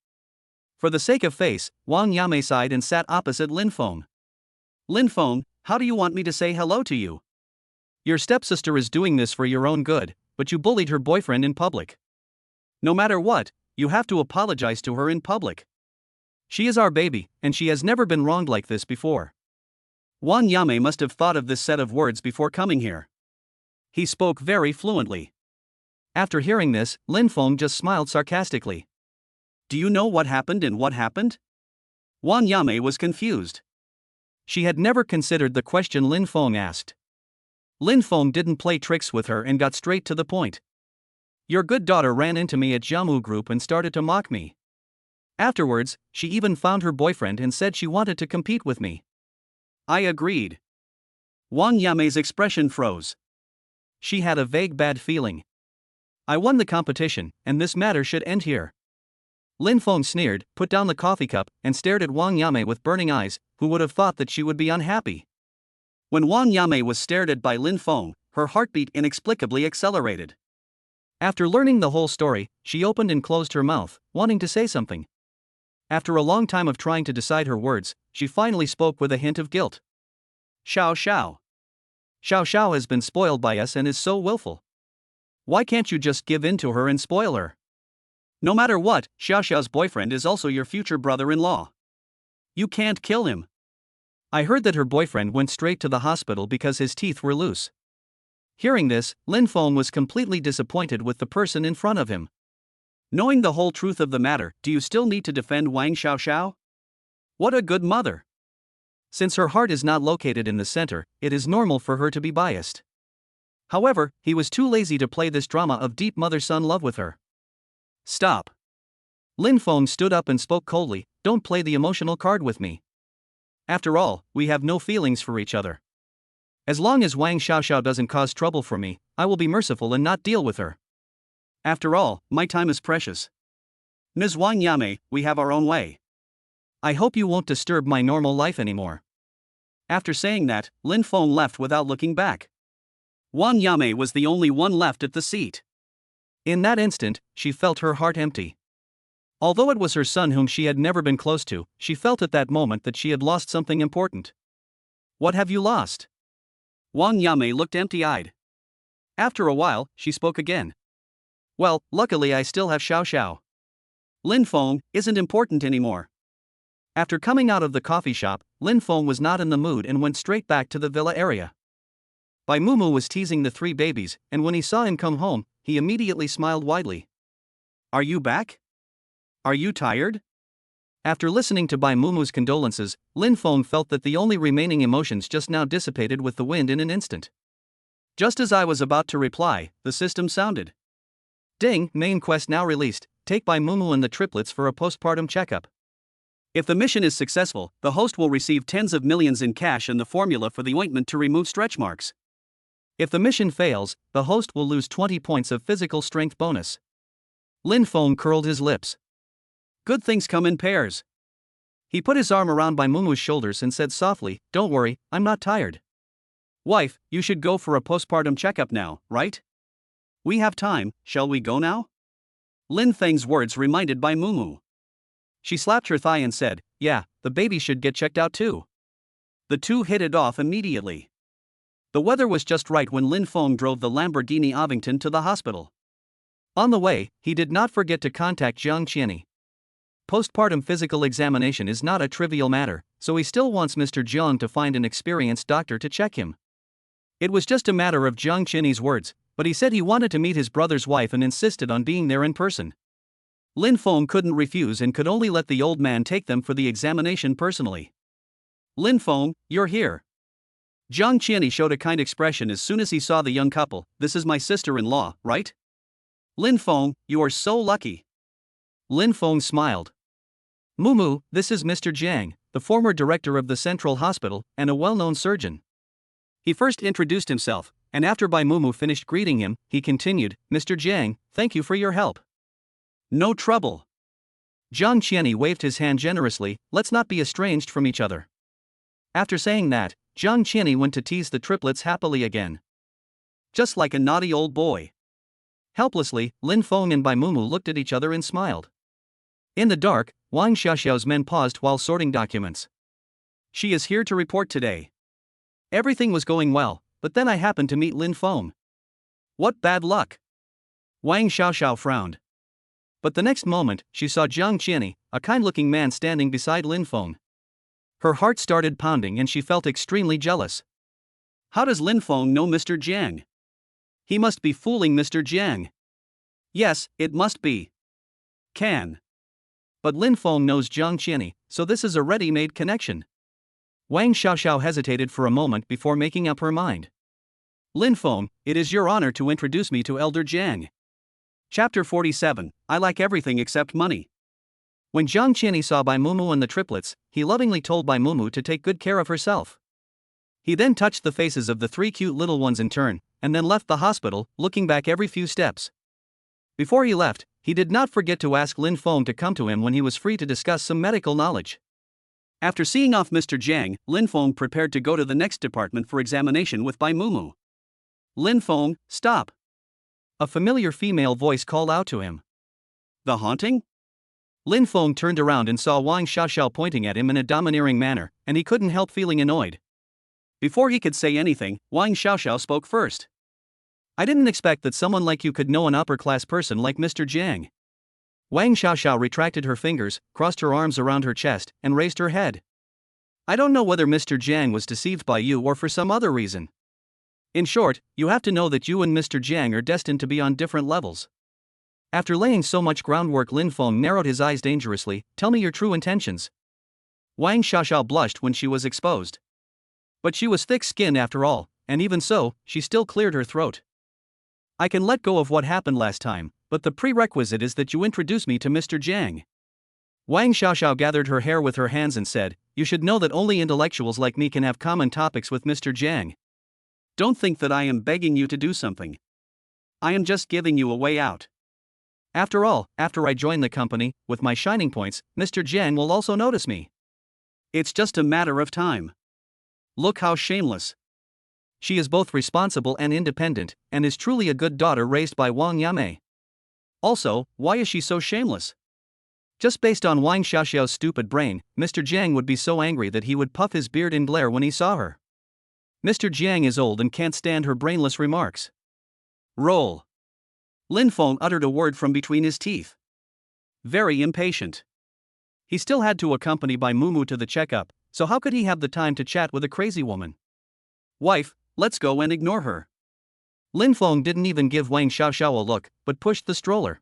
For the sake of face, Wang Yamei sighed and sat opposite Lin Feng. Lin Feng, how do you want me to say hello to you? Your stepsister is doing this for your own good, but you bullied her boyfriend in public. No matter what, you have to apologize to her in public. She is our baby, and she has never been wronged like this before. Wang Yamei must have thought of this set of words before coming here. He spoke very fluently. After hearing this, Lin Feng just smiled sarcastically. Do you know what happened and what happened? Wang Yame was confused. She had never considered the question Lin Feng asked. Lin Feng didn't play tricks with her and got straight to the point. Your good daughter ran into me at Jiamu Group and started to mock me. Afterwards, she even found her boyfriend and said she wanted to compete with me. I agreed. Wang Yame's expression froze. She had a vague bad feeling. I won the competition, and this matter should end here. Lin Feng sneered, put down the coffee cup, and stared at Wang Yame with burning eyes. Who would have thought that she would be unhappy? When Wang Yame was stared at by Lin Feng, her heartbeat inexplicably accelerated. After learning the whole story, she opened and closed her mouth, wanting to say something. After a long time of trying to decide her words, she finally spoke with a hint of guilt. Xiao Xiao. Xiao Xiao has been spoiled by us and is so willful. Why can't you just give in to her and spoil her? No matter what, Xiao Xiao's boyfriend is also your future brother-in-law. You can't kill him. I heard that her boyfriend went straight to the hospital because his teeth were loose. Hearing this, Lin Feng was completely disappointed with the person in front of him. Knowing the whole truth of the matter, do you still need to defend Wang Xiao Xiao? What a good mother! Since her heart is not located in the center, it is normal for her to be biased. However, he was too lazy to play this drama of deep mother-son love with her. Stop. Lin Feng stood up and spoke coldly, don't play the emotional card with me. After all, we have no feelings for each other. As long as Wang Xiaoxiao doesn't cause trouble for me, I will be merciful and not deal with her. After all, my time is precious. Ms. Wang Yame, we have our own way. I hope you won't disturb my normal life anymore. After saying that, Lin Feng left without looking back. Wang Yame was the only one left at the seat. In that instant, she felt her heart empty. Although it was her son whom she had never been close to, she felt at that moment that she had lost something important. What have you lost? Wang Yame looked empty-eyed. After a while, she spoke again. Well, luckily I still have Xiao Xiao. Lin Feng isn't important anymore. After coming out of the coffee shop, Lin Feng was not in the mood and went straight back to the villa area. Bai Mumu was teasing the 3 babies, and when he saw him come home, he immediately smiled widely. Are you back? Are you tired? After listening to Bai Mumu's condolences, Lin Feng felt that the only remaining emotions just now dissipated with the wind in an instant. Just as I was about to reply, the system sounded. Ding, main quest now released, take Bai Mumu and the triplets for a postpartum checkup. If the mission is successful, the host will receive tens of millions in cash and the formula for the ointment to remove stretch marks. If the mission fails, the host will lose 20 points of physical strength bonus. Lin Feng curled his lips. Good things come in pairs. He put his arm around Bai Mumu's shoulders and said softly, don't worry, I'm not tired. Wife, you should go for a postpartum checkup now, right? We have time, shall we go now? Lin Feng's words reminded Bai Mumu. She slapped her thigh and said, yeah, the baby should get checked out too. The two hit it off immediately. The weather was just right when Lin Feng drove the Lamborghini Ovington to the hospital. On the way, he did not forget to contact Jiang Qianni. Postpartum physical examination is not a trivial matter, so he still wants Mr. Jiang to find an experienced doctor to check him. It was just a matter of Jiang Qianni's words, but he said he wanted to meet his brother's wife and insisted on being there in person. Lin Feng couldn't refuse and could only let the old man take them for the examination personally. Lin Feng, you're here. Jiang Qianni showed a kind expression as soon as he saw the young couple. This is my sister-in-law, right? Lin Feng, you are so lucky. Lin Feng smiled. Mumu, this is Mr. Jiang, the former director of the Central Hospital, and a well-known surgeon. He first introduced himself, and after Bai Mumu finished greeting him, he continued, Mr. Jiang, thank you for your help. No trouble. Jiang Qianni waved his hand generously, let's not be estranged from each other. After saying that, Jiang Qianni went to tease the triplets happily again. Just like a naughty old boy. Helplessly, Lin Feng and Bai Mumu looked at each other and smiled. In the dark, Wang Xiaoxiao's men paused while sorting documents. She is here to report today. Everything was going well, but then I happened to meet Lin Feng. What bad luck. Wang Xiaoxiao frowned. But the next moment, she saw Jiang Qianni, a kind-looking man standing beside Lin Feng. Her heart started pounding and she felt extremely jealous. How does Lin Feng know Mr. Jiang? He must be fooling Mr. Jiang. Yes, it must be. Can. But Lin Feng knows Jiang Qianni, so this is a ready-made connection. Wang Xiaoxiao hesitated for a moment before making up her mind. Lin Feng, it is your honor to introduce me to Elder Jiang. Chapter 47, I like everything except money. When Jiang Qianni saw Bai Mumu and the triplets, he lovingly told Bai Mumu to take good care of herself. He then touched the faces of the 3 cute little ones in turn, and then left the hospital, looking back every few steps. Before he left, he did not forget to ask Lin Feng to come to him when he was free to discuss some medical knowledge. After seeing off Mr. Jiang, Lin Feng prepared to go to the next department for examination with Bai Mumu. Lin Feng, stop! A familiar female voice called out to him. The haunting? Lin Feng turned around and saw Wang Xiaoxiao pointing at him in a domineering manner, and he couldn't help feeling annoyed. Before he could say anything, Wang Xiaoxiao spoke first. I didn't expect that someone like you could know an upper-class person like Mr. Jiang. Wang Xiaoxiao retracted her fingers, crossed her arms around her chest, and raised her head. I don't know whether Mr. Jiang was deceived by you or for some other reason. In short, you have to know that you and Mr. Jiang are destined to be on different levels. After laying so much groundwork, Lin Feng narrowed his eyes dangerously. Tell me your true intentions. Wang Xiaoxiao blushed when she was exposed. But she was thick-skinned after all, and even so, she still cleared her throat. I can let go of what happened last time, but the prerequisite is that you introduce me to Mr. Jiang. Wang Xiaoxiao gathered her hair with her hands and said, you should know that only intellectuals like me can have common topics with Mr. Jiang. Don't think that I am begging you to do something. I am just giving you a way out. After all, after I join the company, with my shining points, Mr. Jiang will also notice me. It's just a matter of time. Look how shameless. She is both responsible and independent, and is truly a good daughter raised by Wang Yamei. Also, why is she so shameless? Just based on Wang Xiaoxiao's stupid brain, Mr. Jiang would be so angry that he would puff his beard in glare when he saw her. Mr. Jiang is old and can't stand her brainless remarks. Roll. Lin Feng uttered a word from between his teeth. Very impatient. He still had to accompany Bai Mumu to the checkup, so how could he have the time to chat with a crazy woman? Wife, let's go and ignore her. Lin Feng didn't even give Wang Xiaoxiao a look, but pushed the stroller.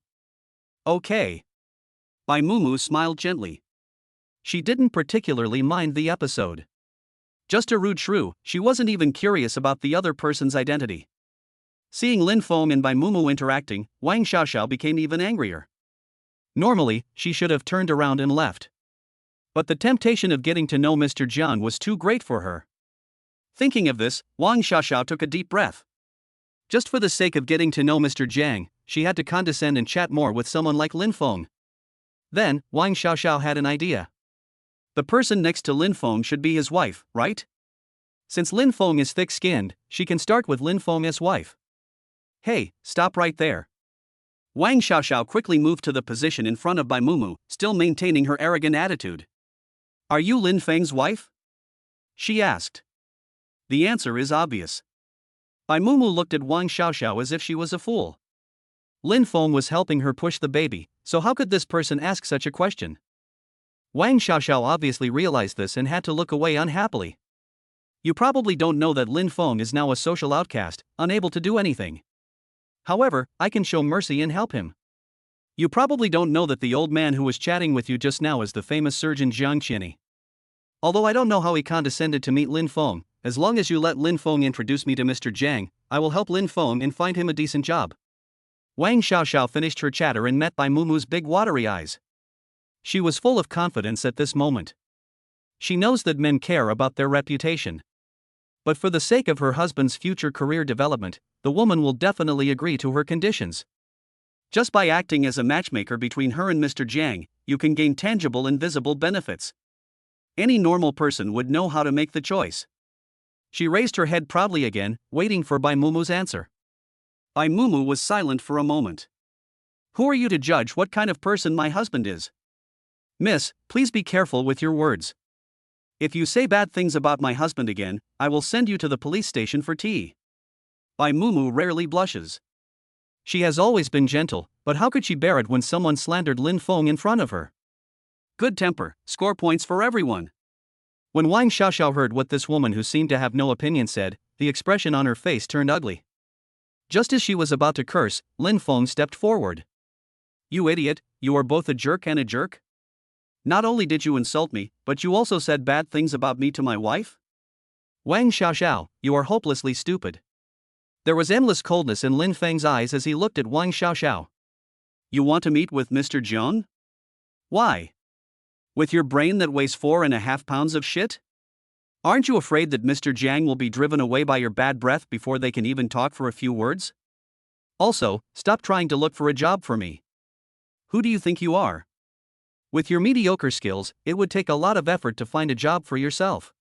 Okay. Bai Mumu smiled gently. She didn't particularly mind the episode. Just a rude shrew, she wasn't even curious about the other person's identity. Seeing Lin Feng and Bai Mumu interacting, Wang Xiaoxiao became even angrier. Normally, she should have turned around and left. But the temptation of getting to know Mr. Jiang was too great for her. Thinking of this, Wang Xiaoxiao took a deep breath. Just for the sake of getting to know Mr. Jiang, she had to condescend and chat more with someone like Lin Feng. Then, Wang Xiaoxiao had an idea. The person next to Lin Feng should be his wife, right? Since Lin Feng is thick-skinned, she can start with Lin Feng as wife. Hey, stop right there. Wang Xiaoxiao quickly moved to the position in front of Bai Mumu, still maintaining her arrogant attitude. Are you Lin Feng's wife? She asked. The answer is obvious. Bai Mumu looked at Wang Xiaoxiao as if she was a fool. Lin Feng was helping her push the baby, so how could this person ask such a question? Wang Xiaoxiao obviously realized this and had to look away unhappily. You probably don't know that Lin Feng is now a social outcast, unable to do anything. However, I can show mercy and help him. You probably don't know that the old man who was chatting with you just now is the famous surgeon Jiang Qianni. Although I don't know how he condescended to meet Lin Feng, as long as you let Lin Feng introduce me to Mr. Jiang, I will help Lin Feng and find him a decent job. Wang Xiaoxiao finished her chatter and met Bai Mumu's big watery eyes. She was full of confidence at this moment. She knows that men care about their reputation. But for the sake of her husband's future career development, the woman will definitely agree to her conditions. Just by acting as a matchmaker between her and Mr. Jiang, you can gain tangible and visible benefits. Any normal person would know how to make the choice. She raised her head proudly again, waiting for Bai Mumu's answer. Bai Mumu was silent for a moment. Who are you to judge what kind of person my husband is? Miss, please be careful with your words. If you say bad things about my husband again, I will send you to the police station for tea. Bai Mumu rarely blushes. She has always been gentle, but how could she bear it when someone slandered Lin Feng in front of her? Good temper, score points for everyone. When Wang Xiaoxiao heard what this woman who seemed to have no opinion said, the expression on her face turned ugly. Just as she was about to curse, Lin Feng stepped forward. You idiot, you are both a jerk and a jerk? Not only did you insult me, but you also said bad things about me to my wife? Wang Xiaoxiao, you are hopelessly stupid. There was endless coldness in Lin Feng's eyes as he looked at Wang Xiaoxiao. You want to meet with Mr. Jiang? Why? With your brain that weighs 4.5 pounds of shit? Aren't you afraid that Mr. Jiang will be driven away by your bad breath before they can even talk for a few words? Also, stop trying to look for a job for me. Who do you think you are? With your mediocre skills, it would take a lot of effort to find a job for yourself.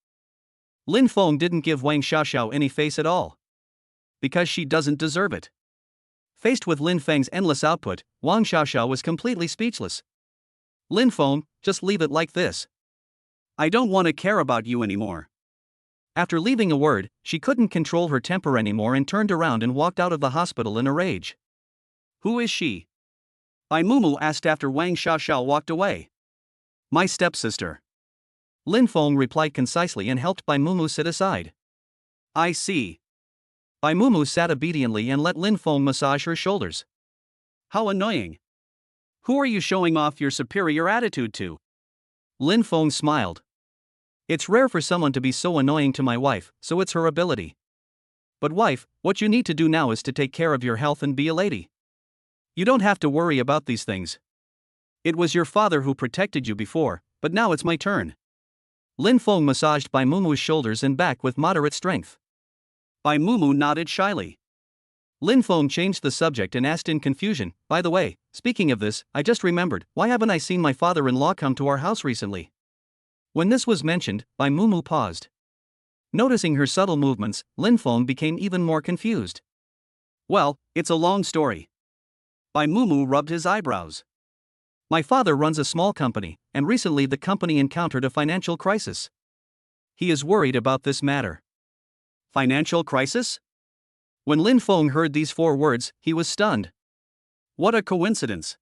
Lin Feng didn't give Wang Xiaoxiao any face at all. Because she doesn't deserve it. Faced with Lin Feng's endless output, Wang Xiaoxiao was completely speechless. Lin Feng, just leave it like this. I don't want to care about you anymore. After leaving a word, she couldn't control her temper anymore and turned around and walked out of the hospital in a rage. Who is she? Bai Mumu asked after Wang Xiaoxiao walked away. My stepsister. Lin Feng replied concisely and helped Bai Mumu sit aside. I see. Bai Mumu sat obediently and let Lin Feng massage her shoulders. How annoying. Who are you showing off your superior attitude to? Lin Feng smiled. It's rare for someone to be so annoying to my wife, so it's her ability. But wife, what you need to do now is to take care of your health and be a lady. You don't have to worry about these things. It was your father who protected you before, but now it's my turn. Lin Feng massaged Bai Mumu's shoulders and back with moderate strength. Bai Mumu nodded shyly. Lin Feng changed the subject and asked in confusion, by the way, speaking of this, I just remembered, why haven't I seen my father-in-law come to our house recently? When this was mentioned, Bai Mumu paused. Noticing her subtle movements, Lin Feng became even more confused. Well, it's a long story. Bai Mumu rubbed his eyebrows. My father runs a small company, and recently the company encountered a financial crisis. He is worried about this matter. Financial crisis? When Lin Feng heard these 4 words, he was stunned. What a coincidence.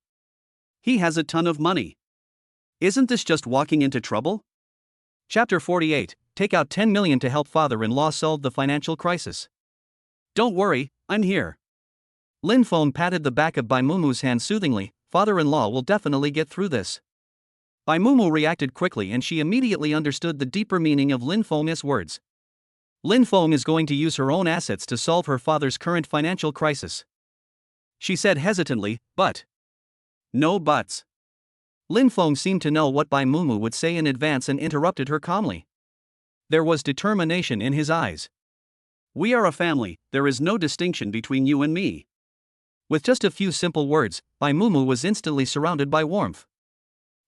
He has a ton of money. Isn't this just walking into trouble? Chapter 48, Take out 10 million to help father-in-law solve the financial crisis. Don't worry, I'm here. Lin Feng patted the back of Bai Mumu's hand soothingly, father-in-law will definitely get through this. Bai Mumu reacted quickly and she immediately understood the deeper meaning of Lin Feng's words. Lin Feng is going to use her own assets to solve her father's current financial crisis. She said hesitantly, but. No buts. Lin Feng seemed to know what Bai Mumu would say in advance and interrupted her calmly. There was determination in his eyes. We are a family, there is no distinction between you and me. With just a few simple words, Bai Mumu was instantly surrounded by warmth.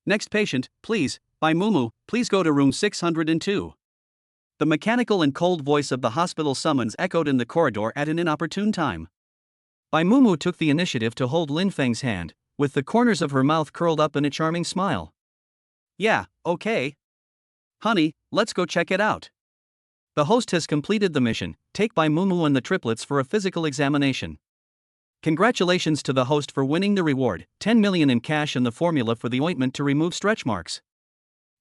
Next patient, please, Bai Mumu, please go to room 602. The mechanical and cold voice of the hospital summons echoed in the corridor at an inopportune time. Bai Mumu took the initiative to hold Lin Feng's hand, with the corners of her mouth curled up in a charming smile. Yeah, okay. Honey, let's go check it out. The host has completed the mission, take Bai Mumu and the triplets for a physical examination. Congratulations to the host for winning the reward, 10 million in cash and the formula for the ointment to remove stretch marks.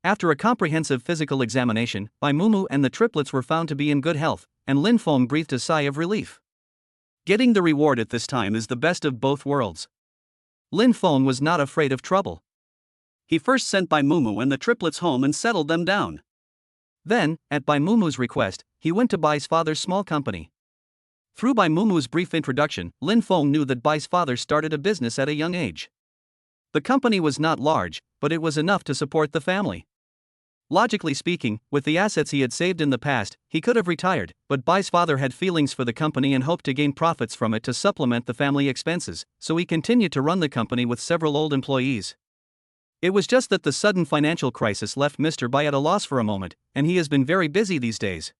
After a comprehensive physical examination, Bai Mumu and the triplets were found to be in good health, and Lin Feng breathed a sigh of relief. Getting the reward at this time is the best of both worlds. Lin Feng was not afraid of trouble. He first sent Bai Mumu and the triplets home and settled them down. Then, at Bai Mumu's request, he went to Bai's father's small company. Through Bai Mumu's brief introduction, Lin Feng knew that Bai's father started a business at a young age. The company was not large, but it was enough to support the family. Logically speaking, with the assets he had saved in the past, he could have retired, but Bai's father had feelings for the company and hoped to gain profits from it to supplement the family expenses, so he continued to run the company with several old employees. It was just that the sudden financial crisis left Mr. Bai at a loss for a moment, and he has been very busy these days.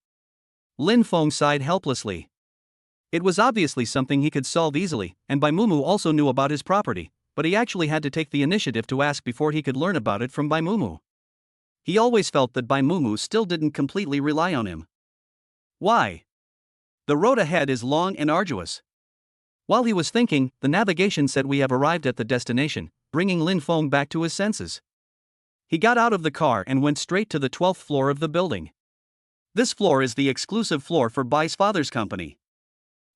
Lin Feng sighed helplessly. It was obviously something he could solve easily, and Bai Mumu also knew about his property, but he actually had to take the initiative to ask before he could learn about it from Bai Mumu. He always felt that Bai Mumu still didn't completely rely on him. Why? The road ahead is long and arduous. While he was thinking, the navigation said we have arrived at the destination, bringing Lin Feng back to his senses. He got out of the car and went straight to the 12th floor of the building. This floor is the exclusive floor for Bai's father's company.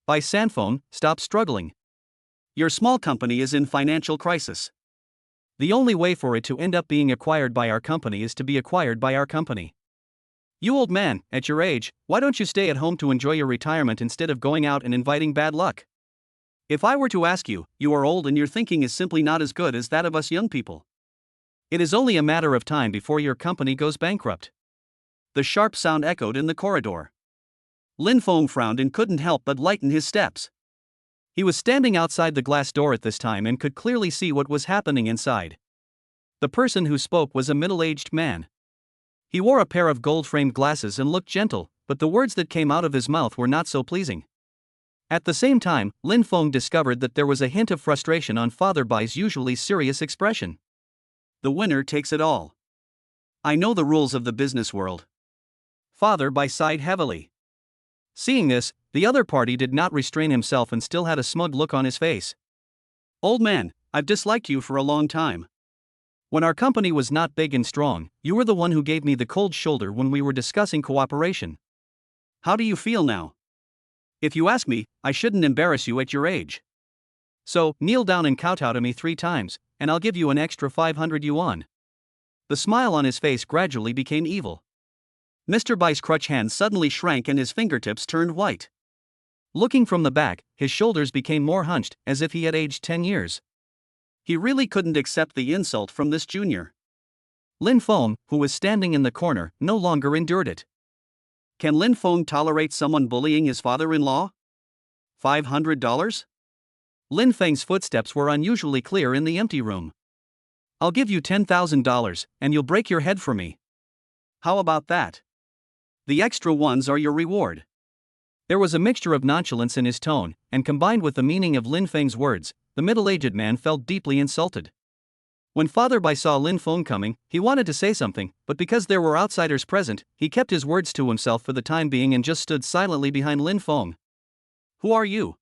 Bai Sanfeng, stop struggling. Your small company is in financial crisis. The only way for it to end up being acquired by our company is to be acquired by our company. You old man, at your age, why don't you stay at home to enjoy your retirement instead of going out and inviting bad luck? If I were to ask you, you are old and your thinking is simply not as good as that of us young people. It is only a matter of time before your company goes bankrupt. The sharp sound echoed in the corridor. Lin Feng frowned and couldn't help but lighten his steps. He was standing outside the glass door at this time and could clearly see what was happening inside. The person who spoke was a middle-aged man. He wore a pair of gold-framed glasses and looked gentle, but the words that came out of his mouth were not so pleasing. At the same time, Lin Feng discovered that there was a hint of frustration on Father Bai's usually serious expression. The winner takes it all. I know the rules of the business world. Father Bai sighed heavily. Seeing this, the other party did not restrain himself and still had a smug look on his face. Old man, I've disliked you for a long time. When our company was not big and strong, you were the one who gave me the cold shoulder when we were discussing cooperation. How do you feel now? If you ask me, I shouldn't embarrass you at your age. So, kneel down and kowtow to me 3 times, and I'll give you an extra 500 yuan. The smile on his face gradually became evil. Mr. Bai's crutch hand suddenly shrank and his fingertips turned white. Looking from the back, his shoulders became more hunched, as if he had aged 10 years. He really couldn't accept the insult from this junior. Lin Feng, who was standing in the corner, no longer endured it. Can Lin Feng tolerate someone bullying his father-in-law? $500? Lin Feng's footsteps were unusually clear in the empty room. I'll give you $10,000, and you'll break your head for me. How about that? The extra ones are your reward. There was a mixture of nonchalance in his tone, and combined with the meaning of Lin Feng's words, the middle-aged man felt deeply insulted. When Father Bai saw Lin Feng coming, he wanted to say something, but because there were outsiders present, he kept his words to himself for the time being and just stood silently behind Lin Feng. Who are you?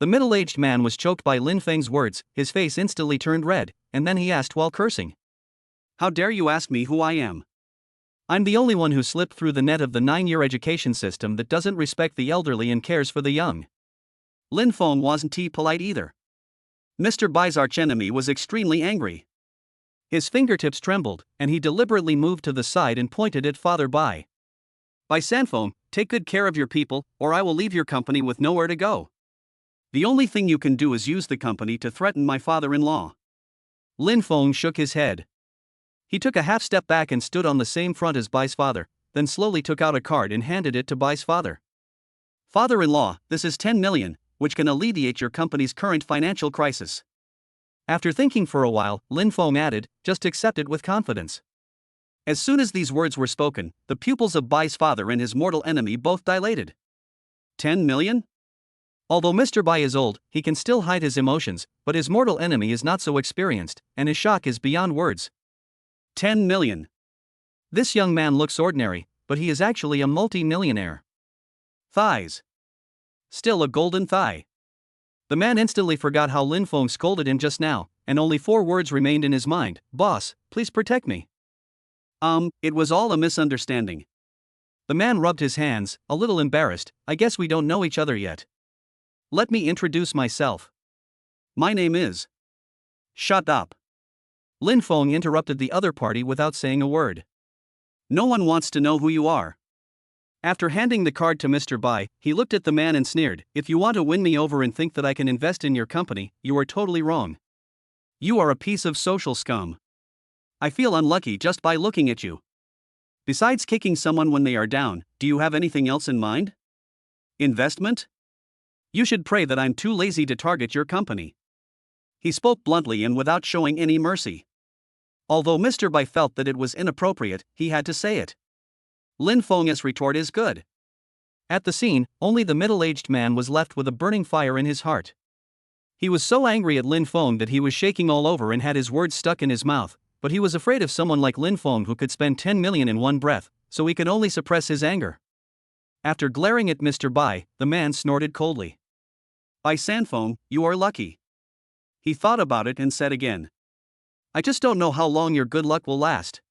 The middle-aged man was choked by Lin Feng's words, his face instantly turned red, and then he asked while cursing. How dare you ask me who I am? I'm the only one who slipped through the net of the 9-year education system that doesn't respect the elderly and cares for the young. Lin Feng wasn't polite either. Mr. Bai's archenemy was extremely angry. His fingertips trembled, and he deliberately moved to the side and pointed at Father Bai. Bai Sanfeng, take good care of your people, or I will leave your company with nowhere to go. The only thing you can do is use the company to threaten my father-in-law. Lin Feng shook his head. He took a half step back and stood on the same front as Bai's father, then slowly took out a card and handed it to Bai's father. Father-in-law, this is 10 million, which can alleviate your company's current financial crisis. After thinking for a while, Lin Feng added, just accept it with confidence. As soon as these words were spoken, the pupils of Bai's father and his mortal enemy both dilated. 10 million? Although Mr. Bai is old, he can still hide his emotions, but his mortal enemy is not so experienced, and his shock is beyond words. 10 million. This young man looks ordinary, but he is actually a multi-millionaire. Thighs. Still a golden thigh. The man instantly forgot how Lin Feng scolded him just now, and only 4 words remained in his mind. Boss, please protect me. It was all a misunderstanding. The man rubbed his hands, a little embarrassed. I guess we don't know each other yet. Let me introduce myself. My name is. Shut up. Lin Feng interrupted the other party without saying a word. No one wants to know who you are. After handing the card to Mr. Bai, he looked at the man and sneered, if you want to win me over and think that I can invest in your company, you are totally wrong. You are a piece of social scum. I feel unlucky just by looking at you. Besides kicking someone when they are down, do you have anything else in mind? Investment? You should pray that I'm too lazy to target your company. He spoke bluntly and without showing any mercy. Although Mr. Bai felt that it was inappropriate, he had to say it. Lin Feng's retort is good. At the scene, only the middle-aged man was left with a burning fire in his heart. He was so angry at Lin Feng that he was shaking all over and had his words stuck in his mouth, but he was afraid of someone like Lin Feng who could spend 10 million in one breath, so he could only suppress his anger. After glaring at Mr. Bai, the man snorted coldly. Bai Sanfeng, you are lucky. He thought about it and said again. I just don't know how long your good luck will last.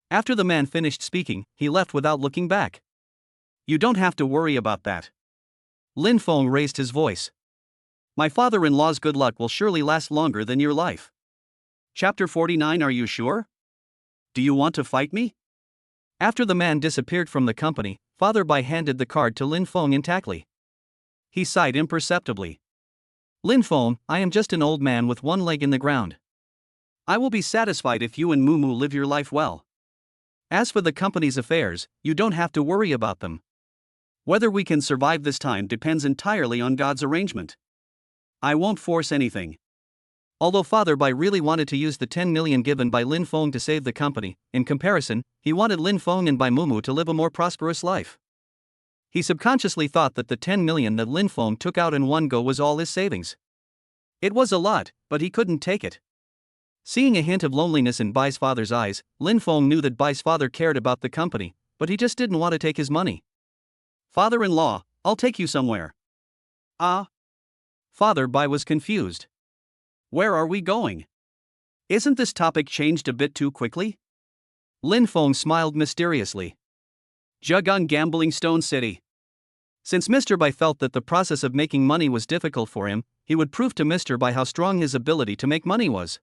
After the man finished speaking, he left without looking back. You don't have to worry about that. Lin Feng raised his voice. My father-in-law's good luck will surely last longer than your life. Chapter 49. Are you sure? Do you want to fight me? After the man disappeared from the company, Father Bai handed the card to Lin Feng intactly. He sighed imperceptibly. Lin Feng, I am just an old man with one leg in the ground. I will be satisfied if you and Mumu live your life well. As for the company's affairs, you don't have to worry about them. Whether we can survive this time depends entirely on God's arrangement. I won't force anything. Although Father Bai really wanted to use the 10 million given by Lin Feng to save the company, in comparison, he wanted Lin Feng and Bai Mumu to live a more prosperous life. He subconsciously thought that the 10 million that Lin Feng took out in one go was all his savings. It was a lot, but he couldn't take it. Seeing a hint of loneliness in Bai's father's eyes, Lin Feng knew that Bai's father cared about the company, but he just didn't want to take his money. Father-in-law, I'll take you somewhere. Ah? Father Bai was confused. Where are we going? Isn't this topic changed a bit too quickly? Lin Feng smiled mysteriously. Jugun Gambling Stone City. Since Mr. Bai felt that the process of making money was difficult for him, he would prove to Mr. Bai how strong his ability to make money was.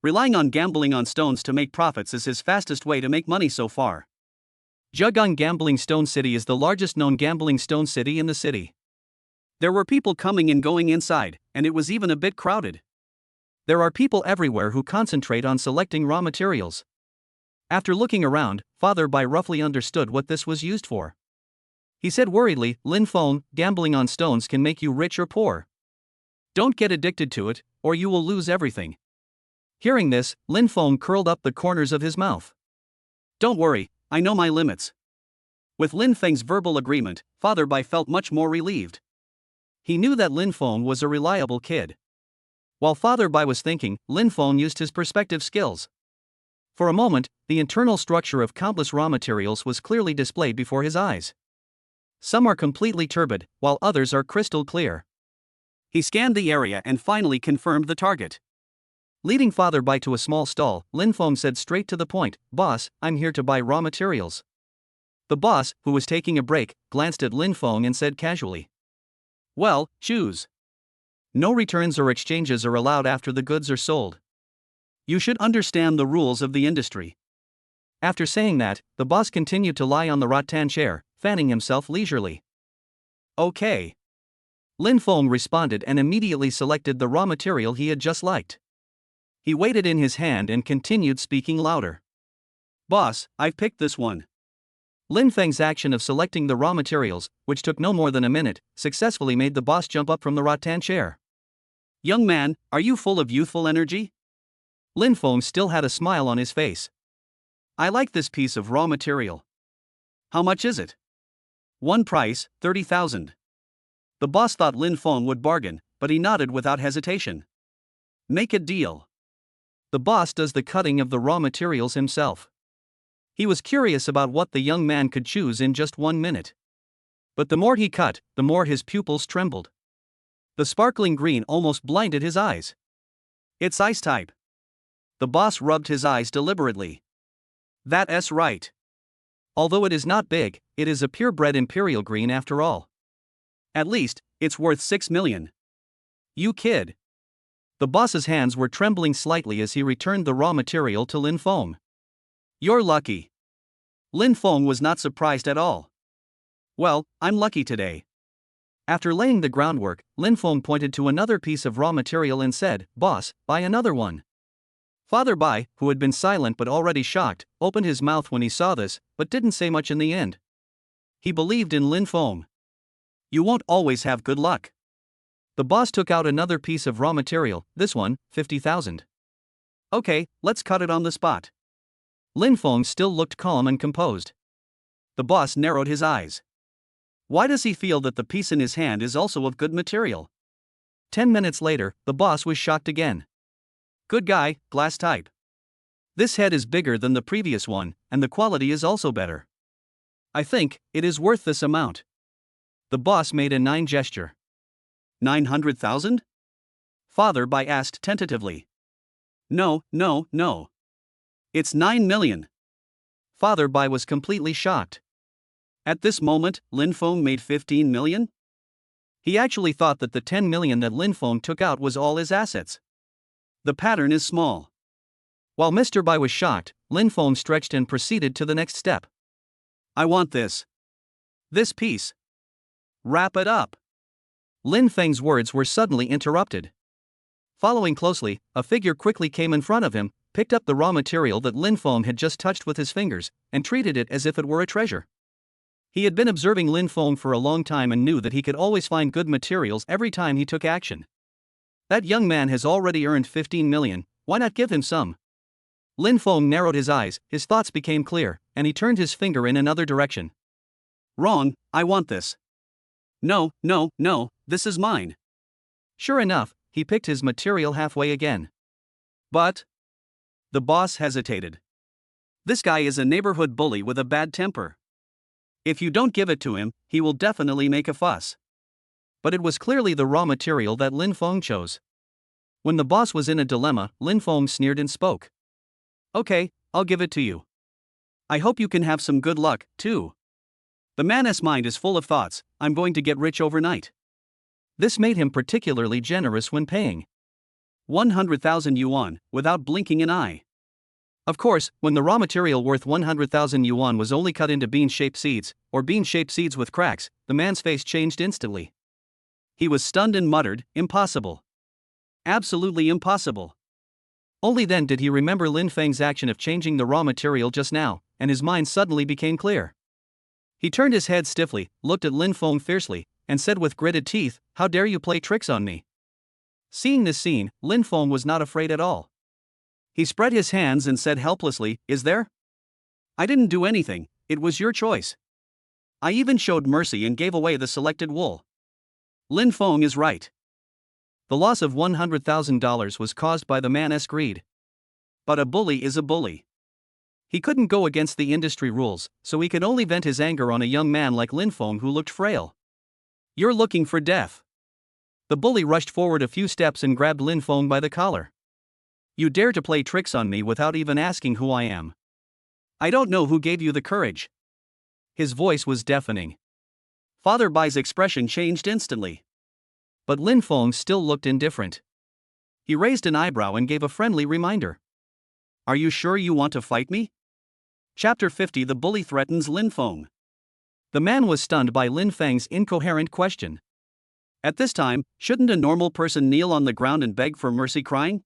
Relying on gambling on stones to make profits is his fastest way to make money so far. Jugun Gambling Stone City is the largest known gambling stone city in the city. There were people coming and going inside, and it was even a bit crowded. There are people everywhere who concentrate on selecting raw materials. After looking around, Father Bai roughly understood what this was used for. He said worriedly, Lin Feng, gambling on stones can make you rich or poor. Don't get addicted to it, or you will lose everything. Hearing this, Lin Feng curled up the corners of his mouth. Don't worry, I know my limits. With Lin Feng's verbal agreement, Father Bai felt much more relieved. He knew that Lin Feng was a reliable kid. While Father Bai was thinking, Lin Feng used his perspective skills. For a moment, the internal structure of countless raw materials was clearly displayed before his eyes. Some are completely turbid, while others are crystal clear. He scanned the area and finally confirmed the target. Leading Father Bai to a small stall, Lin Feng said straight to the point, Boss, I'm here to buy raw materials. The boss, who was taking a break, glanced at Lin Feng and said casually. Well, choose. No returns or exchanges are allowed after the goods are sold. You should understand the rules of the industry. After saying that, the boss continued to lie on the rattan chair, fanning himself leisurely. Okay. Lin Feng responded and immediately selected the raw material he had just liked. He weighed it in his hand and continued speaking louder. Boss, I've picked this one. Lin Feng's action of selecting the raw materials, which took no more than a minute, successfully made the boss jump up from the rattan chair. Young man, are you full of youthful energy? Lin Feng still had a smile on his face. I like this piece of raw material. How much is it? One price, 30,000. The boss thought Lin Feng would bargain, but he nodded without hesitation. Make a deal. The boss does the cutting of the raw materials himself. He was curious about what the young man could choose in just 1 minute. But the more he cut, the more his pupils trembled. The sparkling green almost blinded his eyes. It's ice type. The boss rubbed his eyes deliberately. That's right. Although it is not big, it is a purebred imperial green after all. At least, it's worth 6 million. You kid. The boss's hands were trembling slightly as he returned the raw material to Lin Feng. You're lucky. Lin Feng was not surprised at all. Well, I'm lucky today. After laying the groundwork, Lin Feng pointed to another piece of raw material and said, Boss, buy another one. Father Bai, who had been silent but already shocked, opened his mouth when he saw this, but didn't say much in the end. He believed in Lin Feng. You won't always have good luck. The boss took out another piece of raw material, this one, 50,000. Okay, let's cut it on the spot. Lin Feng still looked calm and composed. The boss narrowed his eyes. Why does he feel that the piece in his hand is also of good material? 10 minutes later, the boss was shocked again. Good guy, glass type. This head is bigger than the previous one, and the quality is also better. I think it is worth this amount. The boss made a 9 gesture. 900,000? Father Bai asked tentatively. No. It's 9 million. Father Bai was completely shocked. At this moment, Lin Feng made 15 million? He actually thought that the 10 million that Lin Feng took out was all his assets. The pattern is small. While Mr. Bai was shocked, Lin Feng stretched and proceeded to the next step. I want this. This piece. Wrap it up. Lin Feng's words were suddenly interrupted. Following closely, a figure quickly came in front of him, picked up the raw material that Lin Feng had just touched with his fingers, and treated it as if it were a treasure. He had been observing Lin Feng for a long time and knew that he could always find good materials every time he took action. That young man has already earned 15 million, why not give him some? Lin Feng narrowed his eyes, his thoughts became clear, and he turned his finger in another direction. Wrong, I want this. No, this is mine. Sure enough, he picked his material halfway again. But the boss hesitated. This guy is a neighborhood bully with a bad temper. If you don't give it to him, he will definitely make a fuss. But it was clearly the raw material that Lin Feng chose. When the boss was in a dilemma, Lin Feng sneered and spoke. Okay, I'll give it to you. I hope you can have some good luck, too. The man's mind is full of thoughts, I'm going to get rich overnight. This made him particularly generous when paying 100,000 yuan, without blinking an eye. Of course, when the raw material worth 100,000 yuan was only cut into bean-shaped seeds, or bean-shaped seeds with cracks, the man's face changed instantly. He was stunned and muttered, impossible. Absolutely impossible. Only then did he remember Lin Feng's action of changing the raw material just now, and his mind suddenly became clear. He turned his head stiffly, looked at Lin Feng fiercely, and said with gritted teeth, "How dare you play tricks on me?" Seeing this scene, Lin Feng was not afraid at all. He spread his hands and said helplessly, "Is there? I didn't do anything, it was your choice. I even showed mercy and gave away the selected wool." Lin Feng is right. The loss of $100,000 was caused by the man's greed. But a bully is a bully. He couldn't go against the industry rules, so he could only vent his anger on a young man like Lin Feng who looked frail. "You're looking for death." The bully rushed forward a few steps and grabbed Lin Feng by the collar. "You dare to play tricks on me without even asking who I am. I don't know who gave you the courage." His voice was deafening. Father Bai's expression changed instantly. But Lin Feng still looked indifferent. He raised an eyebrow and gave a friendly reminder. "Are you sure you want to fight me?" Chapter 50. The bully threatens Lin Feng. The man was stunned by Lin Feng's incoherent question. At this time, shouldn't a normal person kneel on the ground and beg for mercy crying?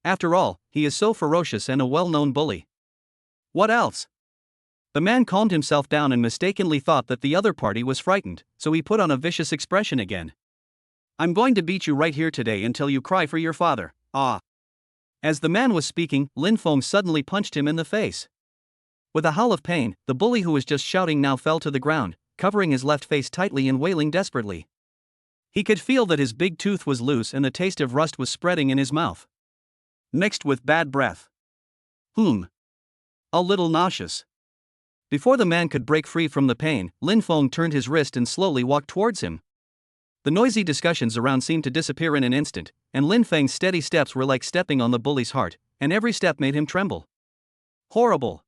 After all, he is so ferocious and a well-known bully. What else? The man calmed himself down and mistakenly thought that the other party was frightened, so he put on a vicious expression again. "I'm going to beat you right here today until you cry for your father, ah." As the man was speaking, Lin Feng suddenly punched him in the face. With a howl of pain, the bully who was just shouting now fell to the ground, covering his left face tightly and wailing desperately. He could feel that his big tooth was loose and the taste of rust was spreading in his mouth, mixed with bad breath. A little nauseous. Before the man could break free from the pain, Lin Feng turned his wrist and slowly walked towards him. The noisy discussions around seemed to disappear in an instant, and Lin Feng's steady steps were like stepping on the bully's heart, and every step made him tremble. Horrible.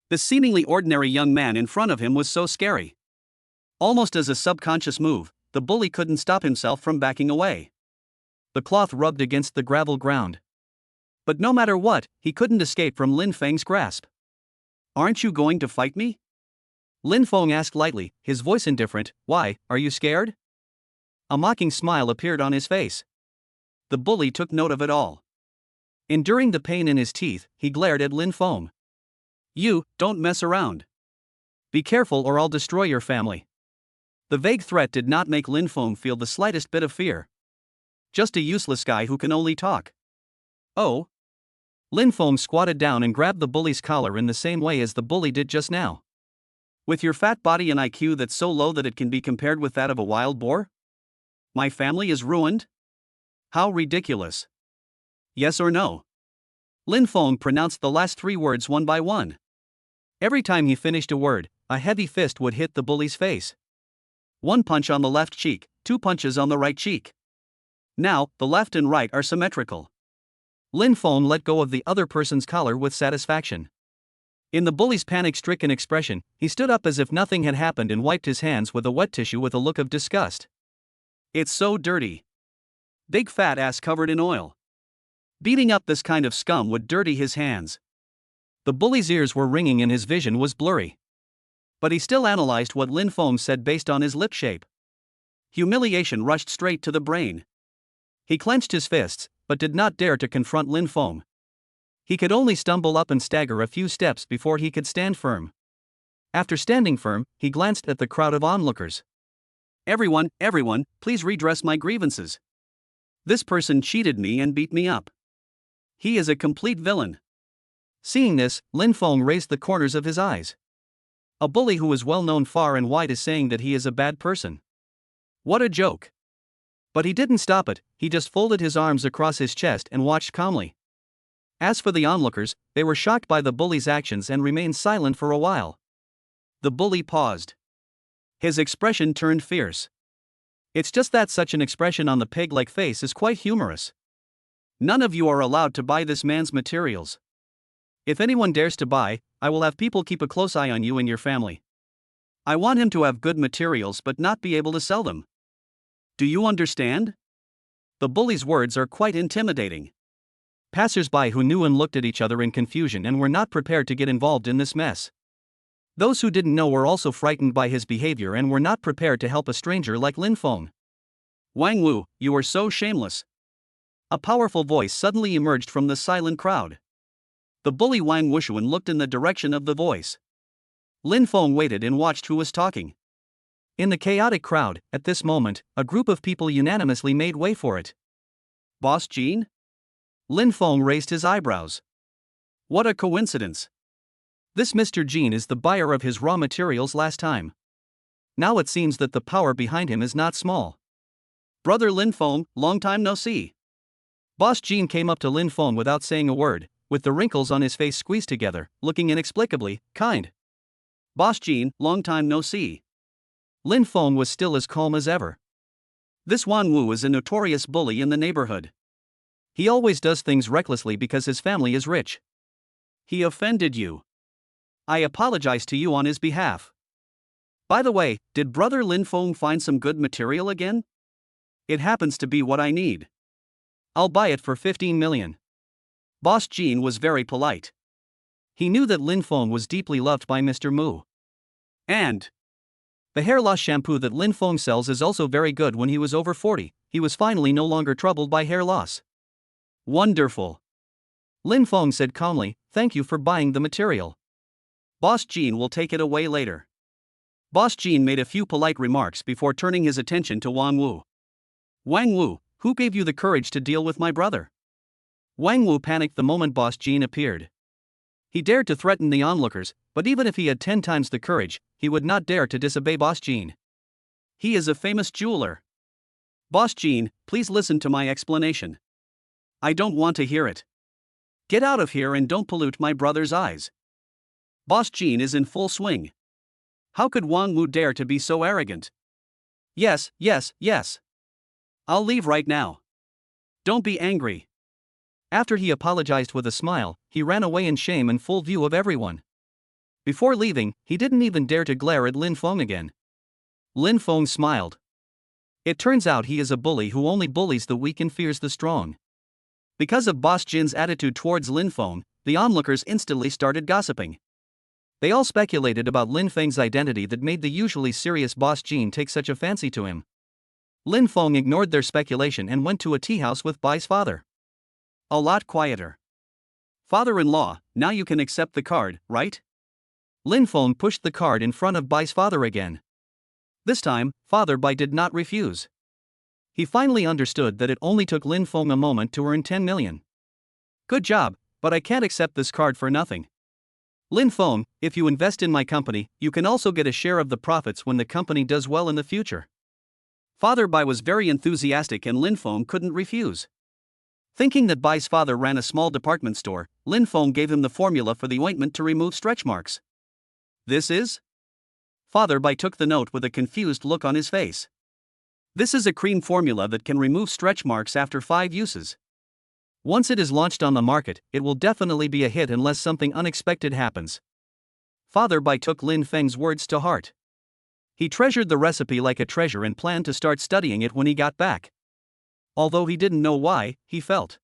The seemingly ordinary young man in front of him was so scary. Almost as a subconscious move, the bully couldn't stop himself from backing away. The cloth rubbed against the gravel ground. But no matter what, he couldn't escape from Lin Feng's grasp. "Aren't you going to fight me?" Lin Feng asked lightly, his voice indifferent. "Why, are you scared?" A mocking smile appeared on his face. The bully took note of it all. Enduring the pain in his teeth, he glared at Lin Feng. "You, don't mess around. Be careful or I'll destroy your family." The vague threat did not make Lin Feng feel the slightest bit of fear. Just a useless guy who can only talk. "Oh." Lin Feng squatted down and grabbed the bully's collar in the same way as the bully did just now. "With your fat body and IQ that's so low that it can be compared with that of a wild boar? My family is ruined? How ridiculous. Yes or no?" Lin Feng pronounced the last three words one by one. Every time he finished a word, a heavy fist would hit the bully's face. One punch on the left cheek, two punches on the right cheek. Now, the left and right are symmetrical. Lin Feng let go of the other person's collar with satisfaction. In the bully's panic-stricken expression, he stood up as if nothing had happened and wiped his hands with a wet tissue with a look of disgust. "It's so dirty. Big fat ass covered in oil. Beating up this kind of scum would dirty his hands. The bully's ears were ringing and his vision was blurry. But he still analyzed what Lin Feng said based on his lip shape. Humiliation rushed straight to the brain. He clenched his fists, but did not dare to confront Lin Feng. He could only stumble up and stagger a few steps before he could stand firm. After standing firm, he glanced at the crowd of onlookers. Everyone, please redress my grievances. This person cheated me and beat me up. He is a complete villain. Seeing this, Lin Feng raised the corners of his eyes. A bully who is well known far and wide is saying that he is a bad person. What a joke. But he didn't stop it, he just folded his arms across his chest and watched calmly. As for the onlookers, they were shocked by the bully's actions and remained silent for a while. The bully paused. His expression turned fierce. It's just that such an expression on the pig-like face is quite humorous. None of you are allowed to buy this man's materials. If anyone dares to buy, I will have people keep a close eye on you and your family. I want him to have good materials but not be able to sell them. Do you understand? The bully's words are quite intimidating. Passers-by who knew and looked at each other in confusion and were not prepared to get involved in this mess. Those who didn't know were also frightened by his behavior and were not prepared to help a stranger like Lin Feng. Wang Wu, you are so shameless. A powerful voice suddenly emerged from the silent crowd. The bully Wang Wushuan looked in the direction of the voice. Lin Feng waited and watched who was talking. In the chaotic crowd, at this moment, a group of people unanimously made way for it. Boss Jean? Lin Feng raised his eyebrows. What a coincidence. This Mr. Jean is the buyer of his raw materials last time. Now it seems that the power behind him is not small. Brother Lin Feng, long time no see. Boss Jean came up to Lin Feng without saying a word, with the wrinkles on his face squeezed together, looking inexplicably kind. Boss Jean, long time no see. Lin Feng was still as calm as ever. This Wan Wu is a notorious bully in the neighborhood. He always does things recklessly because his family is rich. He offended you. I apologize to you on his behalf. By the way, did Brother Lin Feng find some good material again? It happens to be what I need. I'll buy it for 15 million. Boss Jean was very polite. He knew that Lin Feng was deeply loved by Mr. Mu. And the hair loss shampoo that Lin Feng sells is also very good. When he was over 40, he was finally no longer troubled by hair loss. Wonderful. Lin Feng said calmly, thank you for buying the material. Boss Jean will take it away later. Boss Jean made a few polite remarks before turning his attention to Wang Wu. Wang Wu, who gave you the courage to deal with my brother? Wang Wu panicked the moment Boss Jean appeared. He dared to threaten the onlookers, but even if he had 10 times the courage, he would not dare to disobey Boss Jean. He is a famous jeweler. Boss Jean, please listen to my explanation. I don't want to hear it. Get out of here and don't pollute my brother's eyes. Boss Jean is in full swing. How could Wang Wu dare to be so arrogant? Yes. I'll leave right now. Don't be angry. After he apologized with a smile, he ran away in shame in full view of everyone. Before leaving, he didn't even dare to glare at Lin Feng again. Lin Feng smiled. It turns out he is a bully who only bullies the weak and fears the strong. Because of Boss Jin's attitude towards Lin Feng, the onlookers instantly started gossiping. They all speculated about Lin Feng's identity that made the usually serious Boss Jin take such a fancy to him. Lin Feng ignored their speculation and went to a tea house with Bai's father. A lot quieter. Father-in-law, now you can accept the card, right? Lin Feng pushed the card in front of Bai's father again. This time, Father Bai did not refuse. He finally understood that it only took Lin Feng a moment to earn 10 million. Good job, but I can't accept this card for nothing. Lin Feng, if you invest in my company, you can also get a share of the profits when the company does well in the future. Father Bai was very enthusiastic and Lin Feng couldn't refuse. Thinking that Bai's father ran a small department store, Lin Feng gave him the formula for the ointment to remove stretch marks. This is? Father Bai took the note with a confused look on his face. This is a cream formula that can remove stretch marks after 5 uses. Once it is launched on the market, it will definitely be a hit unless something unexpected happens. Father Bai took Lin Feng's words to heart. He treasured the recipe like a treasure and planned to start studying it when he got back. Although he didn't know why, he felt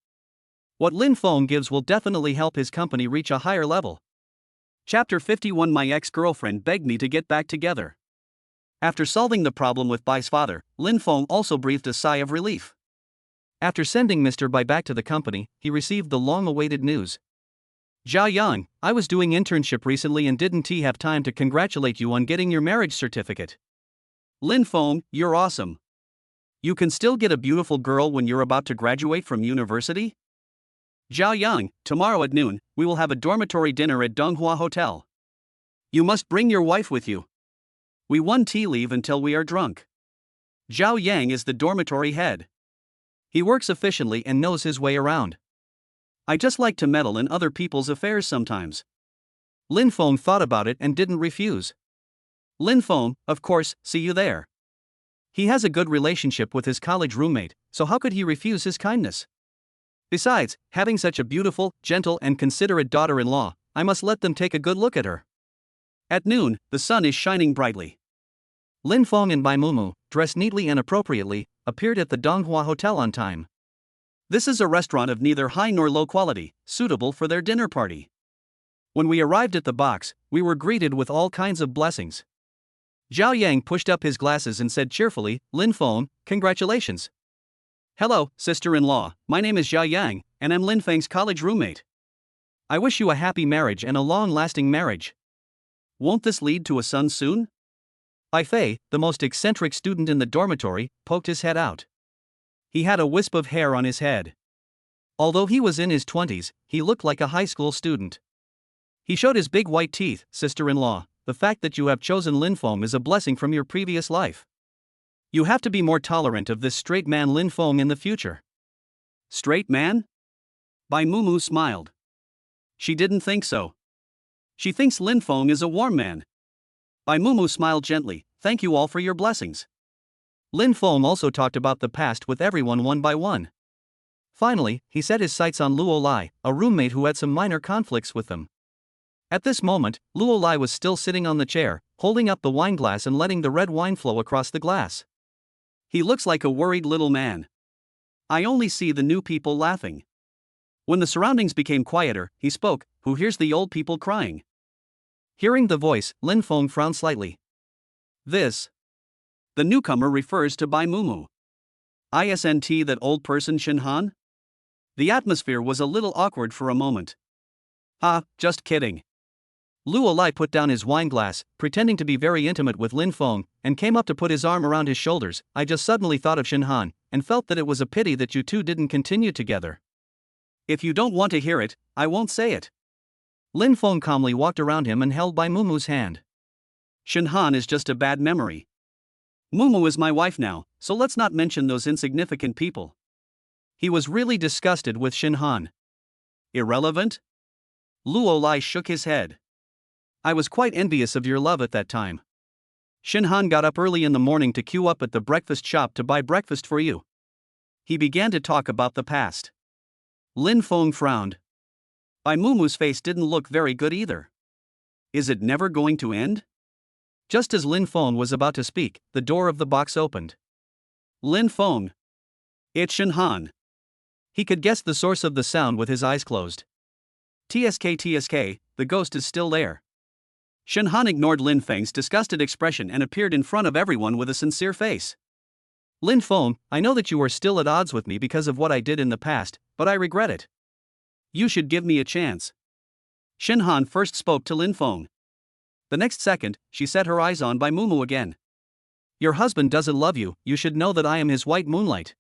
What Lin Feng gives will definitely help his company reach a higher level. Chapter 51. My ex-girlfriend begged me to get back together. After solving the problem with Bai's father, Lin Feng also breathed a sigh of relief. After sending Mr. Bai back to the company, he received the long-awaited news. Jia Yang, I was doing internship recently and didn't have time to congratulate you on getting your marriage certificate. Lin Feng, you're awesome. You can still get a beautiful girl when you're about to graduate from university? Jia Yang, tomorrow at noon, we will have a dormitory dinner at Donghua Hotel. You must bring your wife with you. We won't leave until we are drunk. Zhao Yang is the dormitory head. He works efficiently and knows his way around. I just like to meddle in other people's affairs sometimes. Lin Feng thought about it and didn't refuse. Lin Feng, of course, see you there. He has a good relationship with his college roommate, so how could he refuse his kindness? Besides, having such a beautiful, gentle and considerate daughter-in-law, I must let them take a good look at her. At noon, the sun is shining brightly. Lin Feng and Bai Mumu, dressed neatly and appropriately, appeared at the Donghua Hotel on time. This is a restaurant of neither high nor low quality, suitable for their dinner party. When we arrived at the box, we were greeted with all kinds of blessings. Zhao Yang pushed up his glasses and said cheerfully, Lin Feng, congratulations. Hello, sister-in-law, my name is Zhao Yang, and I'm Lin Feng's college roommate. I wish you a happy marriage and a long-lasting marriage. Won't this lead to a son soon? Bai Fei, the most eccentric student in the dormitory, poked his head out. He had a wisp of hair on his head. Although he was in his 20s, he looked like a high school student. He showed his big white teeth. Sister-in-law, the fact that you have chosen Lin Feng is a blessing from your previous life. You have to be more tolerant of this straight man Lin Feng in the future. Straight man? Bai Mumu smiled. She didn't think so. She thinks Lin Feng is a warm man. Bai Mumu smiled gently, thank you all for your blessings. Lin Feng also talked about the past with everyone one by one. Finally, he set his sights on Luo Lai, a roommate who had some minor conflicts with them. At this moment, Luo Lai was still sitting on the chair, holding up the wine glass and letting the red wine flow across the glass. He looks like a worried little man. I only see the new people laughing. When the surroundings became quieter, he spoke, who hears the old people crying? Hearing the voice, Lin Feng frowned slightly. This. The newcomer refers to Bai Mumu. Isn't that old person Shen Han? The atmosphere was a little awkward for a moment. Just kidding. Luo Lai put down his wine glass, pretending to be very intimate with Lin Feng, and came up to put his arm around his shoulders. I just suddenly thought of Shen Han, and felt that it was a pity that you two didn't continue together. If you don't want to hear it, I won't say it. Lin Feng calmly walked around him and held Bai Mumu's hand. Shen Han is just a bad memory. Mumu is my wife now, so let's not mention those insignificant people. He was really disgusted with Shen Han. Irrelevant? Luo Lai shook his head. I was quite envious of your love at that time. Shen Han got up early in the morning to queue up at the breakfast shop to buy breakfast for you. He began to talk about the past. Lin Feng frowned. Bai Mumu's face didn't look very good either. Is it never going to end? Just as Lin Feng was about to speak, the door of the box opened. Lin Feng. It's Shen Han. He could guess the source of the sound with his eyes closed. TSK, the ghost is still there. Shen Han ignored Lin Feng's disgusted expression and appeared in front of everyone with a sincere face. Lin Feng, I know that you are still at odds with me because of what I did in the past, but I regret it. You should give me a chance. Shen Han first spoke to Lin Feng. The next second, she set her eyes on Bai Mumu again. Your husband doesn't love you, you should know that I am his white moonlight.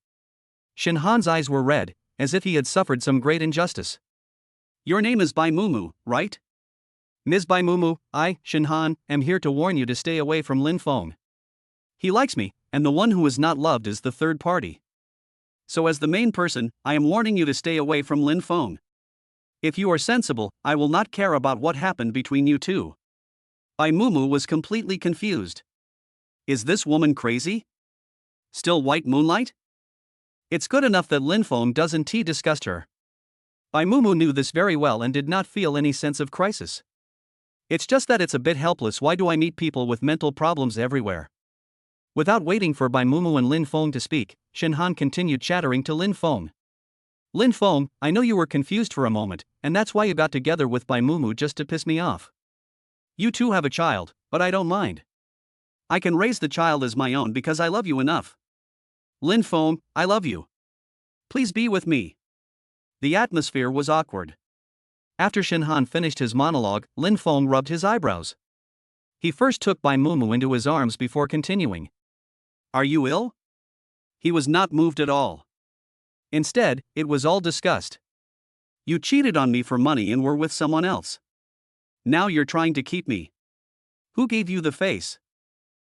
Shen Han's eyes were red, as if he had suffered some great injustice. Your name is Bai Mumu, right? Ms. Bai Mumu, I, Shen Han, am here to warn you to stay away from Lin Feng. He likes me, and the one who is not loved is the third party. So as the main person, I am warning you to stay away from Lin Feng. If you are sensible, I will not care about what happened between you two. Bai Mumu was completely confused. Is this woman crazy? Still white moonlight? It's good enough that Lin Feng doesn't disgust her. Bai Mumu knew this very well and did not feel any sense of crisis. It's just that it's a bit helpless. Why do I meet people with mental problems everywhere? Without waiting for Bai Mumu and Lin Feng to speak, Shen Han continued chattering to Lin Feng. Lin Feng, I know you were confused for a moment, and that's why you got together with Bai Mumu just to piss me off. You two have a child, but I don't mind. I can raise the child as my own because I love you enough. Lin Feng, I love you. Please be with me. The atmosphere was awkward. After Shen Han finished his monologue, Lin Feng rubbed his eyebrows. He first took Bai Mumu into his arms before continuing. Are you ill? He was not moved at all. Instead, it was all disgust. You cheated on me for money and were with someone else. Now you're trying to keep me. Who gave you the face?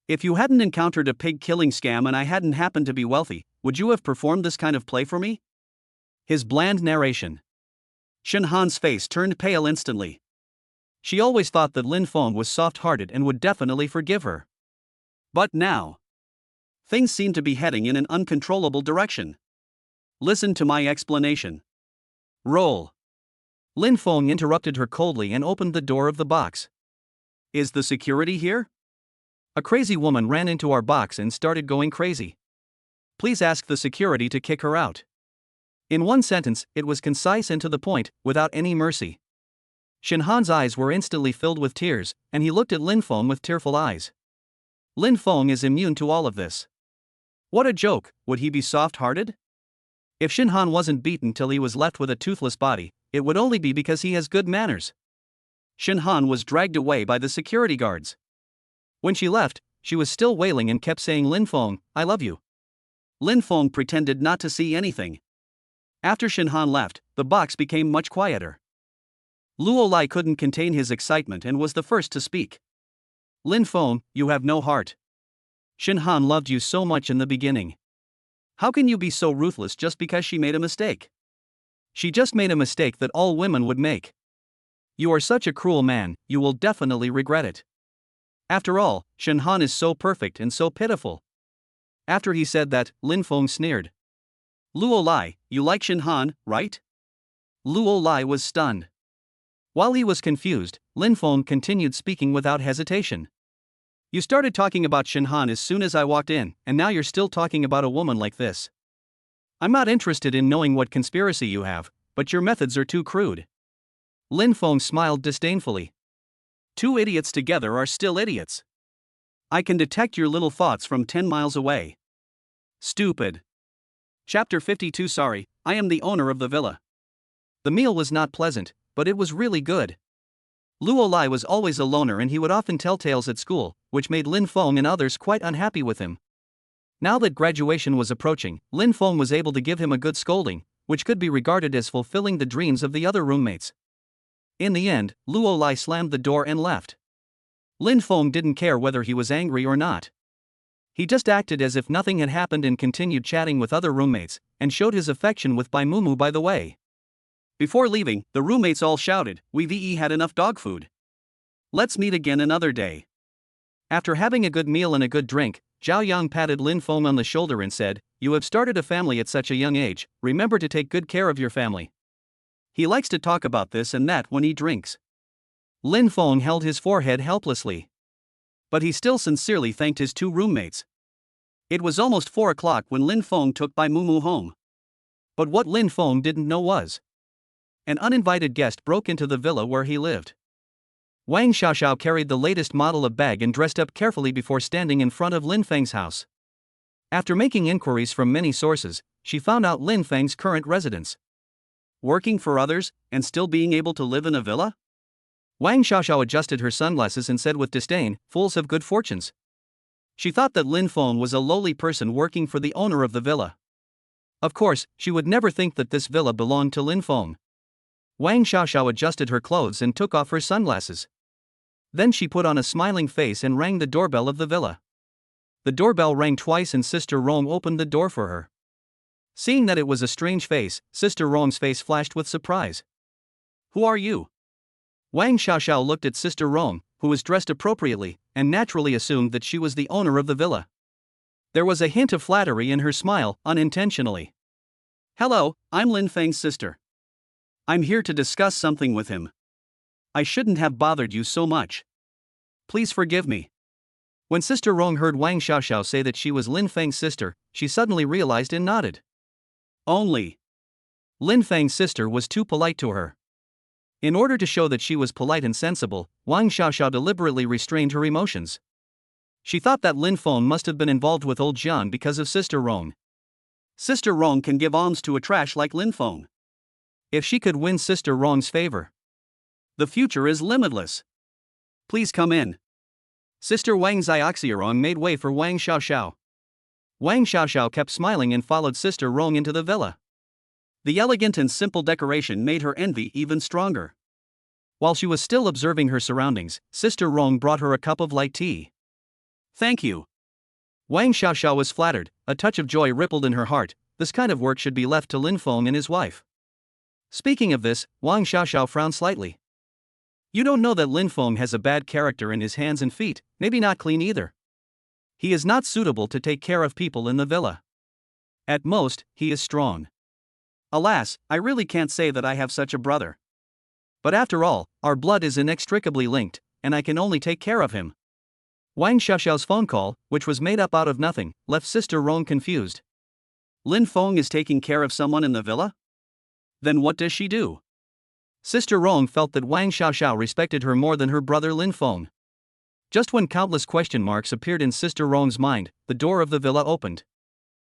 If you hadn't encountered a pig-killing scam and I hadn't happened to be wealthy, would you have performed this kind of play for me? His bland narration. Shen Han's face turned pale instantly. She always thought that Lin Feng was soft-hearted and would definitely forgive her. But now, things seemed to be heading in an uncontrollable direction. Listen to my explanation. Roll. Lin Feng interrupted her coldly and opened the door of the box. Is the security here? A crazy woman ran into our box and started going crazy. Please ask the security to kick her out. In one sentence, it was concise and to the point, without any mercy. Shen Han's eyes were instantly filled with tears, and he looked at Lin Feng with tearful eyes. Lin Feng is immune to all of this. What a joke, would he be soft-hearted? If Shen Han wasn't beaten till he was left with a toothless body, it would only be because he has good manners. Shen Han was dragged away by the security guards. When she left, she was still wailing and kept saying, Lin Feng, I love you. Lin Feng pretended not to see anything. After Shen Han left, the box became much quieter. Luo Lai couldn't contain his excitement and was the first to speak. Lin Feng, you have no heart. Shen Han loved you so much in the beginning. How can you be so ruthless just because she made a mistake? She just made a mistake that all women would make. You are such a cruel man, you will definitely regret it. After all, Shen Han is so perfect and so pitiful. After he said that, Lin Feng sneered. Luo Lai, you like Shen Han, right? Luo Lai was stunned. While he was confused, Lin Feng continued speaking without hesitation. You started talking about Shen Han as soon as I walked in, and now you're still talking about a woman like this. I'm not interested in knowing what conspiracy you have, but your methods are too crude. Lin Feng smiled disdainfully. Two idiots together are still idiots. I can detect your little thoughts from 10 miles away. Stupid. Chapter 52. Sorry, I am the owner of the villa. The meal was not pleasant, but it was really good. Luo Lai was always a loner and he would often tell tales at school, which made Lin Feng and others quite unhappy with him. Now that graduation was approaching, Lin Feng was able to give him a good scolding, which could be regarded as fulfilling the dreams of the other roommates. In the end, Luo Lai slammed the door and left. Lin Feng didn't care whether he was angry or not. He just acted as if nothing had happened and continued chatting with other roommates, and showed his affection with Bai Mumu by the way. Before leaving, the roommates all shouted, "We've had enough dog food. Let's meet again another day." After having a good meal and a good drink, Zhao Yang patted Lin Feng on the shoulder and said, "You have started a family at such a young age, remember to take good care of your family." He likes to talk about this and that when he drinks. Lin Feng held his forehead helplessly. But he still sincerely thanked his two roommates. It was almost 4 o'clock when Lin Feng took Bai Mumu home. But what Lin Feng didn't know was, an uninvited guest broke into the villa where he lived. Wang Xiaoxiao carried the latest model of bag and dressed up carefully before standing in front of Lin Feng's house. After making inquiries from many sources, she found out Lin Feng's current residence. Working for others, and still being able to live in a villa? Wang Xiaoxiao adjusted her sunglasses and said with disdain, "Fools have good fortunes." She thought that Lin Feng was a lowly person working for the owner of the villa. Of course, she would never think that this villa belonged to Lin Feng. Wang Xiaoxiao adjusted her clothes and took off her sunglasses. Then she put on a smiling face and rang the doorbell of the villa. The doorbell rang twice and Sister Rong opened the door for her. Seeing that it was a strange face, Sister Rong's face flashed with surprise. "Who are you?" Wang Xiaoxiao looked at Sister Rong, who was dressed appropriately, and naturally assumed that she was the owner of the villa. There was a hint of flattery in her smile, unintentionally. "Hello, I'm Lin Feng's sister. I'm here to discuss something with him. I shouldn't have bothered you so much. Please forgive me." When Sister Rong heard Wang Xiaoxiao say that she was Lin Feng's sister, she suddenly realized and nodded. Only. Lin Feng's sister was too polite to her. In order to show that she was polite and sensible, Wang Xiaoxiao deliberately restrained her emotions. She thought that Lin Feng must have been involved with old Jian because of Sister Rong. Sister Rong can give alms to a trash like Lin Feng. If she could win Sister Rong's favor, the future is limitless. Please come in. Sister Wang Xiaoxiarong made way for Wang Xiaoxiao. Wang Xiaoxiao kept smiling and followed Sister Rong into the villa. The elegant and simple decoration made her envy even stronger. While she was still observing her surroundings, Sister Rong brought her a cup of light tea. Thank you. Wang Xiaoxiao was flattered, a touch of joy rippled in her heart. This kind of work should be left to Lin Feng and his wife. Speaking of this, Wang Xiaoxiao frowned slightly. You don't know that Lin Feng has a bad character in his hands and feet, maybe not clean either. He is not suitable to take care of people in the villa. At most, he is strong. Alas, I really can't say that I have such a brother. But after all, our blood is inextricably linked, and I can only take care of him. Wang Xiaoxiao's phone call, which was made up out of nothing, left Sister Rong confused. Lin Feng is taking care of someone in the villa? Then what does she do? Sister Rong felt that Wang Xiaoxiao respected her more than her brother Lin Feng. Just when countless question marks appeared in Sister Rong's mind, the door of the villa opened.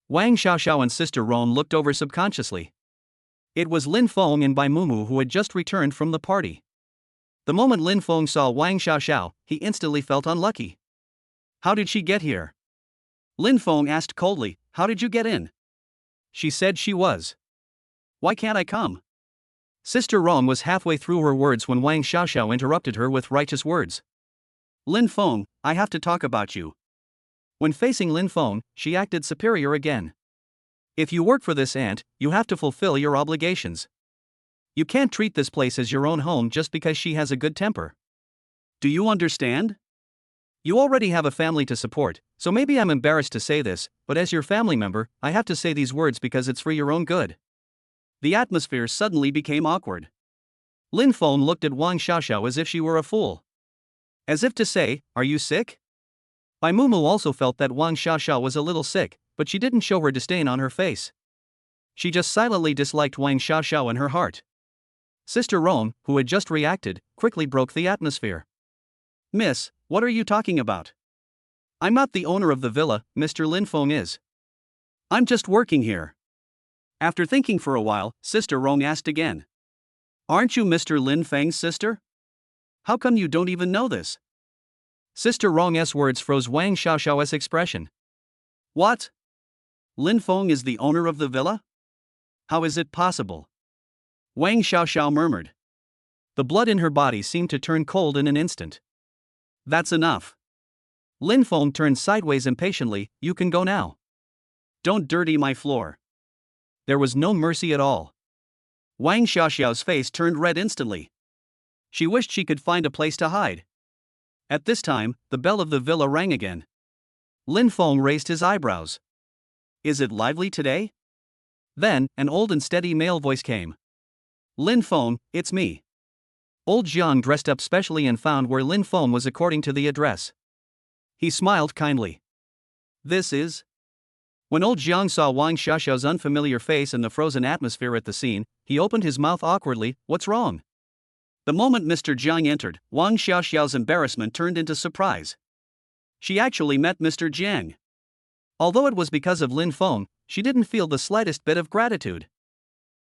Wang Xiaoxiao and Sister Rong looked over subconsciously. It was Lin Feng and Bai Mumu who had just returned from the party. The moment Lin Feng saw Wang Xiaoxiao, he instantly felt unlucky. How did she get here? Lin Feng asked coldly, how did you get in? She said she was. Why can't I come? Sister Rong was halfway through her words when Wang Xiaoxiao interrupted her with righteous words. Lin Feng, I have to talk about you. When facing Lin Feng, she acted superior again. If you work for this aunt, you have to fulfill your obligations. You can't treat this place as your own home just because she has a good temper. Do you understand? You already have a family to support, so maybe I'm embarrassed to say this, but as your family member, I have to say these words because it's for your own good. The atmosphere suddenly became awkward. Lin Feng looked at Wang Xiaoxiao as if she were a fool. As if to say, are you sick? Bai Mumu also felt that Wang Xiaoxiao was a little sick, but she didn't show her disdain on her face. She just silently disliked Wang Xiaoxiao in her heart. Sister Rong, who had just reacted, quickly broke the atmosphere. Miss, what are you talking about? I'm not the owner of the villa, Mr. Lin Feng is. I'm just working here. After thinking for a while, Sister Rong asked again. Aren't you Mr. Lin Feng's sister? How come you don't even know this? Sister Rong's words froze Wang Xiaoxiao's expression. What? Lin Feng is the owner of the villa? How is it possible? Wang Xiaoxiao murmured. The blood in her body seemed to turn cold in an instant. That's enough. Lin Feng turned sideways impatiently, you can go now. Don't dirty my floor. There was no mercy at all. Wang Xiaoxiao's face turned red instantly. She wished she could find a place to hide. At this time, the bell of the villa rang again. Lin Feng raised his eyebrows. Is it lively today? Then, an old and steady male voice came. Lin Feng, it's me. Old Jiang dressed up specially and found where Lin Feng was according to the address. He smiled kindly. This is? When old Jiang saw Wang Xiaoxiao's unfamiliar face and the frozen atmosphere at the scene, he opened his mouth awkwardly, what's wrong? The moment Mr. Jiang entered, Wang Xiaoxiao's embarrassment turned into surprise. She actually met Mr. Jiang. Although it was because of Lin Feng, she didn't feel the slightest bit of gratitude.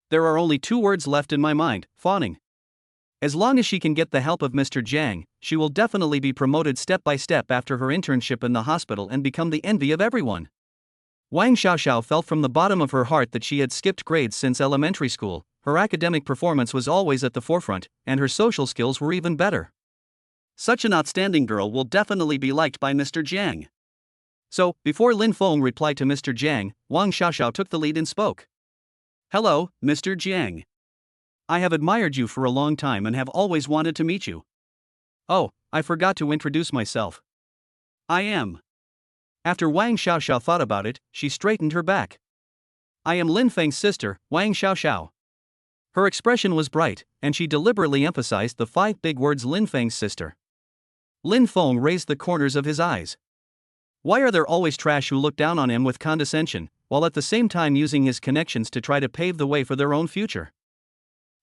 There are only two words left in my mind, fawning. As long as she can get the help of Mr. Jiang, she will definitely be promoted step by step after her internship in the hospital and become the envy of everyone. Wang Xiaoxiao felt from the bottom of her heart that she had skipped grades since elementary school, her academic performance was always at the forefront, and her social skills were even better. Such an outstanding girl will definitely be liked by Mr. Jiang. So, before Lin Feng replied to Mr. Jiang, Wang Xiaoxiao took the lead and spoke. Hello, Mr. Jiang. I have admired you for a long time and have always wanted to meet you. Oh, I forgot to introduce myself. I am. After Wang Xiaoxiao thought about it, she straightened her back. I am Lin Feng's sister, Wang Xiaoxiao. Her expression was bright, and she deliberately emphasized the 5 big words Lin Feng's sister. Lin Feng raised the corners of his eyes. Why are there always trash who look down on him with condescension? while at the same time using his connections to try to pave the way for their own future.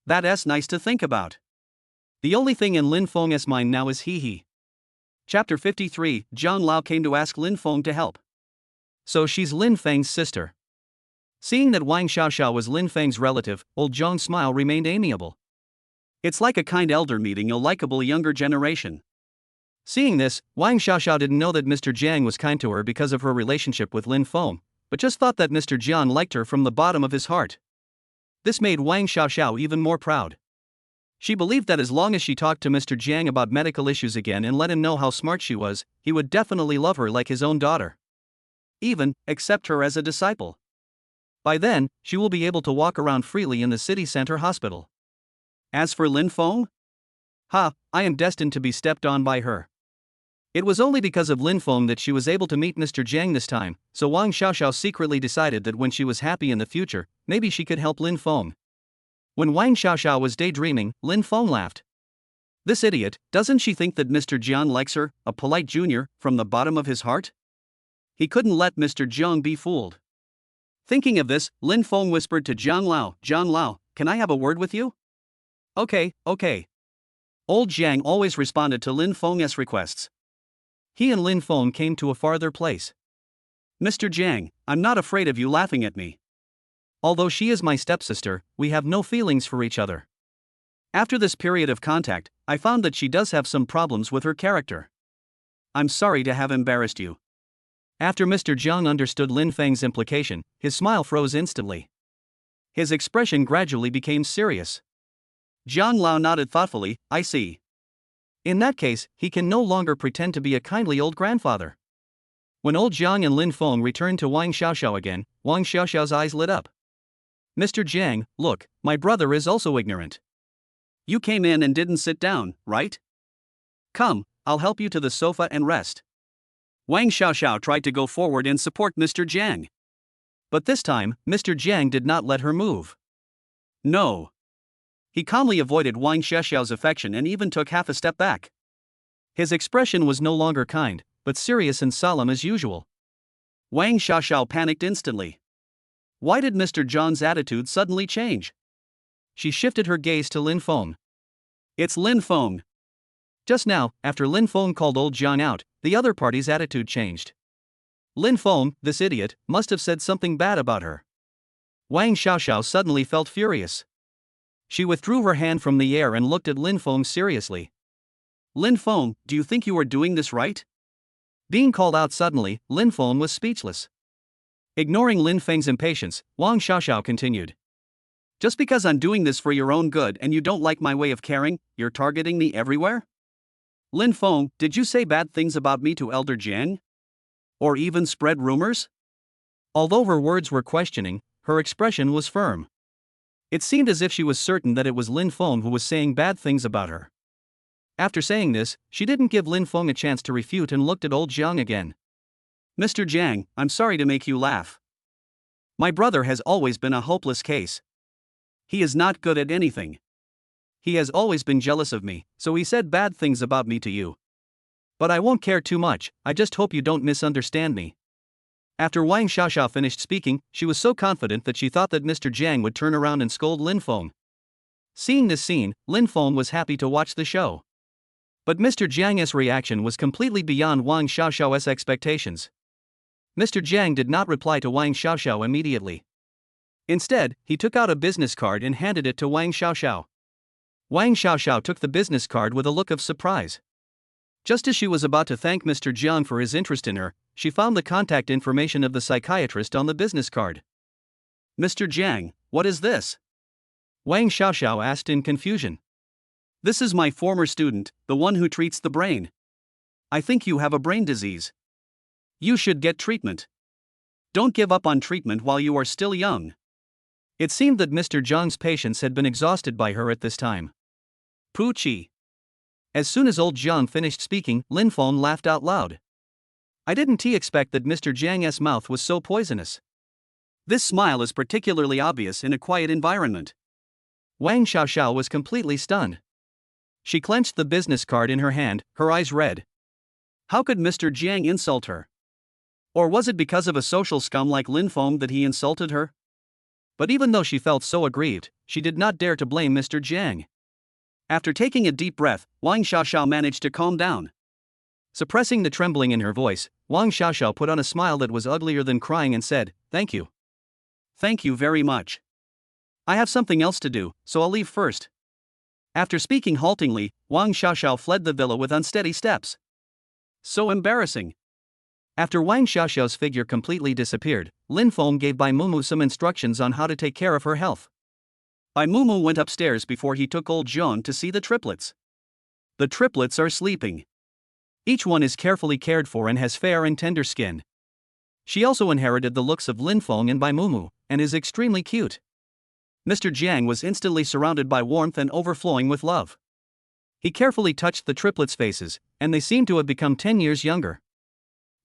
That's nice to think about. The only thing in Lin Feng's mind now is he. Chapter 53, Zhang Lao came to ask Lin Feng to help. So she's Lin Feng's sister. Seeing that Wang Xiaoxiao was Lin Feng's relative, old Zhang's smile remained amiable. It's like a kind elder meeting a likable younger generation. Seeing this, Wang Xiaoxiao didn't know that Mr. Jiang was kind to her because of her relationship with Lin Feng, but just thought that Mr. Jiang liked her from the bottom of his heart. This made Wang Xiaoxiao even more proud. She believed that as long as she talked to Mr. Jiang about medical issues again and let him know how smart she was, he would definitely love her like his own daughter. Even accept her as a disciple. By then, she will be able to walk around freely in the city center hospital. As for Lin Feng? I am destined to be stepped on by her. It was only because of Lin Feng that she was able to meet Mr. Jiang this time, so Wang Xiaoxiao secretly decided that when she was happy in the future, maybe she could help Lin Feng. When Wang Xiaoxiao was daydreaming, Lin Feng laughed. This idiot, doesn't she think that Mr. Jiang likes her, a polite junior, from the bottom of his heart? He couldn't let Mr. Jiang be fooled. Thinking of this, Lin Feng whispered to Zhang Lao, can I have a word with you? Okay. Old Jiang always responded to Lin Feng's requests. He and Lin Feng came to a farther place. Mr. Jiang, I'm not afraid of you laughing at me. Although she is my stepsister, we have no feelings for each other. After this period of contact, I found that she does have some problems with her character. I'm sorry to have embarrassed you. After Mr. Jiang understood Lin Feng's implication, his smile froze instantly. His expression gradually became serious. Zhang Lao nodded thoughtfully, I see. In that case, he can no longer pretend to be a kindly old grandfather. When old Jiang and Lin Feng returned to Wang Xiaoxiao again, Wang Xiaoxiao's eyes lit up. Mr. Jiang, look, my brother is also ignorant. You came in and didn't sit down, right? Come, I'll help you to the sofa and rest. Wang Xiaoxiao tried to go forward and support Mr. Jiang. But this time, Mr. Jiang did not let her move. No. He calmly avoided Wang Xiaoxiao's affection and even took half a step back. His expression was no longer kind, but serious and solemn as usual. Wang Xiaoxiao panicked instantly. Why did Mr. Jiang's attitude suddenly change? She shifted her gaze to Lin Feng. It's Lin Feng. Just now, after Lin Feng called old Jiang out, the other party's attitude changed. Lin Feng, this idiot, must have said something bad about her. Wang Xiaoxiao suddenly felt furious. She withdrew her hand from the air and looked at Lin Feng seriously. Lin Feng, do you think you are doing this right? Being called out suddenly, Lin Feng was speechless. Ignoring Lin Feng's impatience, Wang Xiaoxiao continued. Just because I'm doing this for your own good and you don't like my way of caring, you're targeting me everywhere? Lin Feng, did you say bad things about me to Elder Jiang? Or even spread rumors? Although her words were questioning, her expression was firm. It seemed as if she was certain that it was Lin Feng who was saying bad things about her. After saying this, she didn't give Lin Feng a chance to refute and looked at old Jiang again. Mr. Jiang, I'm sorry to make you laugh. My brother has always been a hopeless case. He is not good at anything. He has always been jealous of me, so he said bad things about me to you. But I won't care too much, I just hope you don't misunderstand me. After Wang Xiaoxiao finished speaking, she was so confident that she thought that Mr. Jiang would turn around and scold Lin Feng. Seeing this scene, Lin Feng was happy to watch the show. But Mr. Jiang's reaction was completely beyond Wang Xiaoxiao's expectations. Mr. Jiang did not reply to Wang Xiaoxiao immediately. Instead, he took out a business card and handed it to Wang Xiaoxiao. Wang Xiaoxiao took the business card with a look of surprise. Just as she was about to thank Mr. Jiang for his interest in her, she found the contact information of the psychiatrist on the business card. Mr. Jiang, what is this? Wang Xiaoxiao asked in confusion. This is my former student, the one who treats the brain. I think you have a brain disease. You should get treatment. Don't give up on treatment while you are still young. It seemed that Mr. Jiang's patience had been exhausted by her at this time. Poochie. As soon as old Jiang finished speaking, Lin Feng laughed out loud. I didn't expect that Mr. Jiang's mouth was so poisonous. This smile is particularly obvious in a quiet environment. Wang Xiaoxiao was completely stunned. She clenched the business card in her hand, her eyes red. How could Mr. Jiang insult her? Or was it because of a social scum like Lin Feng that he insulted her? But even though she felt so aggrieved, she did not dare to blame Mr. Jiang. After taking a deep breath, Wang Xiaoxiao managed to calm down. Suppressing the trembling in her voice, Wang Xiaoxiao put on a smile that was uglier than crying and said, "Thank you. Thank you very much. I have something else to do, so I'll leave first." After speaking haltingly, Wang Xiaoxiao fled the villa with unsteady steps. So embarrassing. After Wang Xiaoxiao's figure completely disappeared, Lin Feng gave Bai Mumu some instructions on how to take care of her health. Bai Mumu went upstairs before he took old John to see the triplets. The triplets are sleeping. Each one is carefully cared for and has fair and tender skin. She also inherited the looks of Lin Feng and Bai Mumu, and is extremely cute. Mr. Jiang was instantly surrounded by warmth and overflowing with love. He carefully touched the triplets' faces, and they seemed to have become 10 years younger.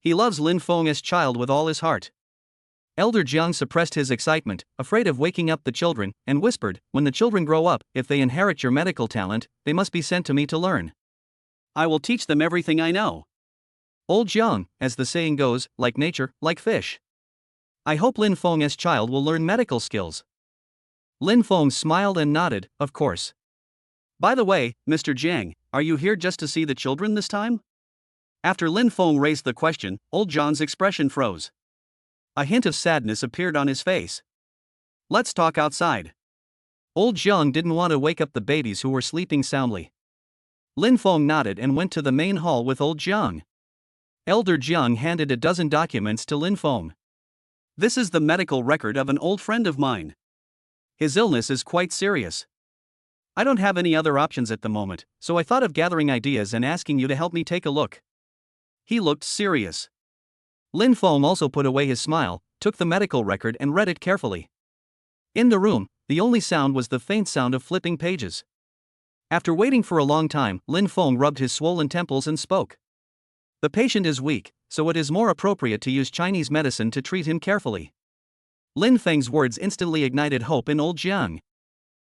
He loves Lin Feng's child with all his heart. Elder Jiang suppressed his excitement, afraid of waking up the children, and whispered, "When the children grow up, if they inherit your medical talent, they must be sent to me to learn. I will teach them everything I know. Old Jiang, as the saying goes, like nature, like fish. I hope Lin Feng's child will learn medical skills." Lin Feng smiled and nodded, "Of course. By the way, Mr. Jiang, are you here just to see the children this time?" After Lin Feng raised the question, old John's expression froze. A hint of sadness appeared on his face. "Let's talk outside." Old Jiang didn't want to wake up the babies who were sleeping soundly. Lin Feng nodded and went to the main hall with old Jiang. Elder Jiang handed a dozen documents to Lin Feng. "This is the medical record of an old friend of mine. His illness is quite serious. I don't have any other options at the moment, so I thought of gathering ideas and asking you to help me take a look." He looked serious. Lin Feng also put away his smile, took the medical record and read it carefully. In the room, the only sound was the faint sound of flipping pages. After waiting for a long time, Lin Feng rubbed his swollen temples and spoke. "The patient is weak, so it is more appropriate to use Chinese medicine to treat him carefully." Lin Feng's words instantly ignited hope in old Jiang.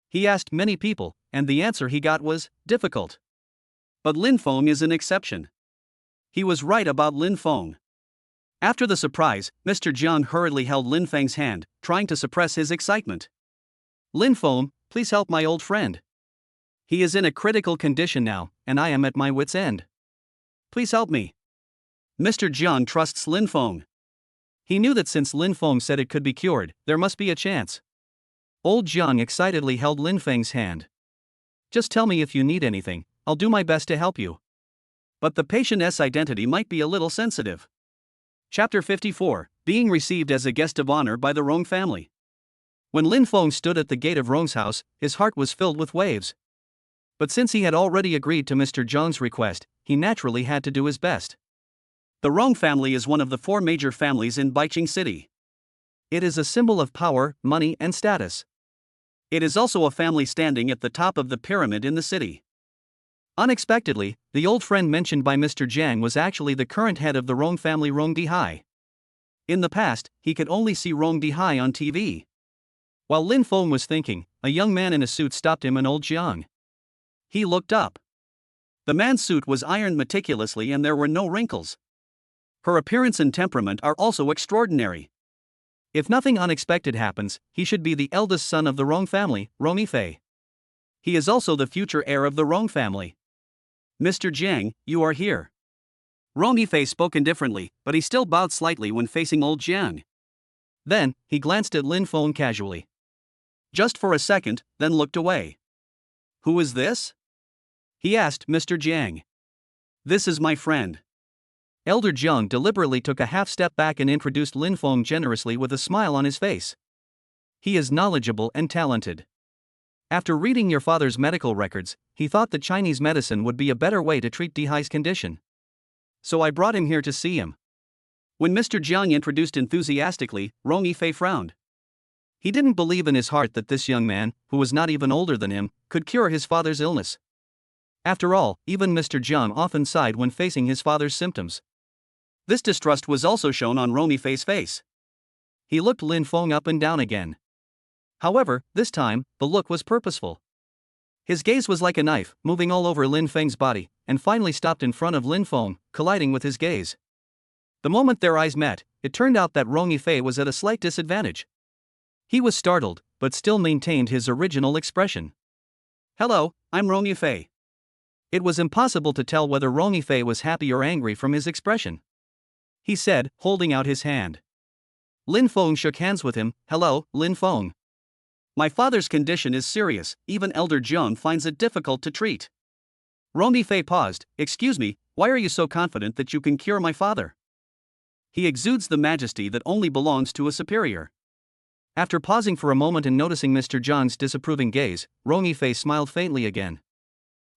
He asked many people, and the answer he got was, difficult. But Lin Feng is an exception. He was right about Lin Feng. After the surprise, Mr. Jiang hurriedly held Lin Feng's hand, trying to suppress his excitement. "Lin Feng, please help my old friend. He is in a critical condition now, and I am at my wit's end. Please help me." Mr. Jiang trusts Lin Feng. He knew that since Lin Feng said it could be cured, there must be a chance. Old Jiang excitedly held Lin Feng's hand. "Just tell me if you need anything, I'll do my best to help you. But the patient's identity might be a little sensitive." Chapter 54, Being received as a guest of honor by the Rong family. When Lin Feng stood at the gate of Rong's house, his heart was filled with waves. But since he had already agreed to Mr. Jiang's request, he naturally had to do his best. The Rong family is one of the 4 major families in Baiqing City. It is a symbol of power, money, and status. It is also a family standing at the top of the pyramid in the city. Unexpectedly, the old friend mentioned by Mr. Jiang was actually the current head of the Rong family, Rong Dihai. In the past, he could only see Rong Dihai on TV. While Lin Feng was thinking, a young man in a suit stopped him and old Jiang. He looked up. The man's suit was ironed meticulously and there were no wrinkles. Her appearance and temperament are also extraordinary. If nothing unexpected happens, he should be the eldest son of the Rong family, Rong Yifei. He is also the future heir of the Rong family. "Mr. Jiang, you are here." Rong Yifei spoke indifferently, but he still bowed slightly when facing old Jiang. Then, he glanced at Lin Feng casually. Just for a second, then looked away. "Who is this?" he asked Mr. Jiang. "This is my friend." Elder Jiang deliberately took a half step back and introduced Lin Feng generously with a smile on his face. "He is knowledgeable and talented. After reading your father's medical records, he thought that Chinese medicine would be a better way to treat Dihai's condition. So I brought him here to see him." When Mr. Jiang introduced enthusiastically, Rong Yifei frowned. He didn't believe in his heart that this young man, who was not even older than him, could cure his father's illness. After all, even Mr. Jiang often sighed when facing his father's symptoms. This distrust was also shown on Rong Yifei's face. He looked Lin Feng up and down again. However, this time, the look was purposeful. His gaze was like a knife, moving all over Lin Feng's body, and finally stopped in front of Lin Feng, colliding with his gaze. The moment their eyes met, it turned out that Rong Yifei was at a slight disadvantage. He was startled, but still maintained his original expression. "Hello, I'm Rong Yifei." It was impossible to tell whether Rong Yifei was happy or angry from his expression. He said, holding out his hand. Lin Feng shook hands with him. "Hello, Lin Feng. My father's condition is serious, even Elder Jiang finds it difficult to treat." Rong Yifei paused. "Excuse me, why are you so confident that you can cure my father?" He exudes the majesty that only belongs to a superior. After pausing for a moment and noticing Mr. Jiang's disapproving gaze, Rong Yifei smiled faintly again.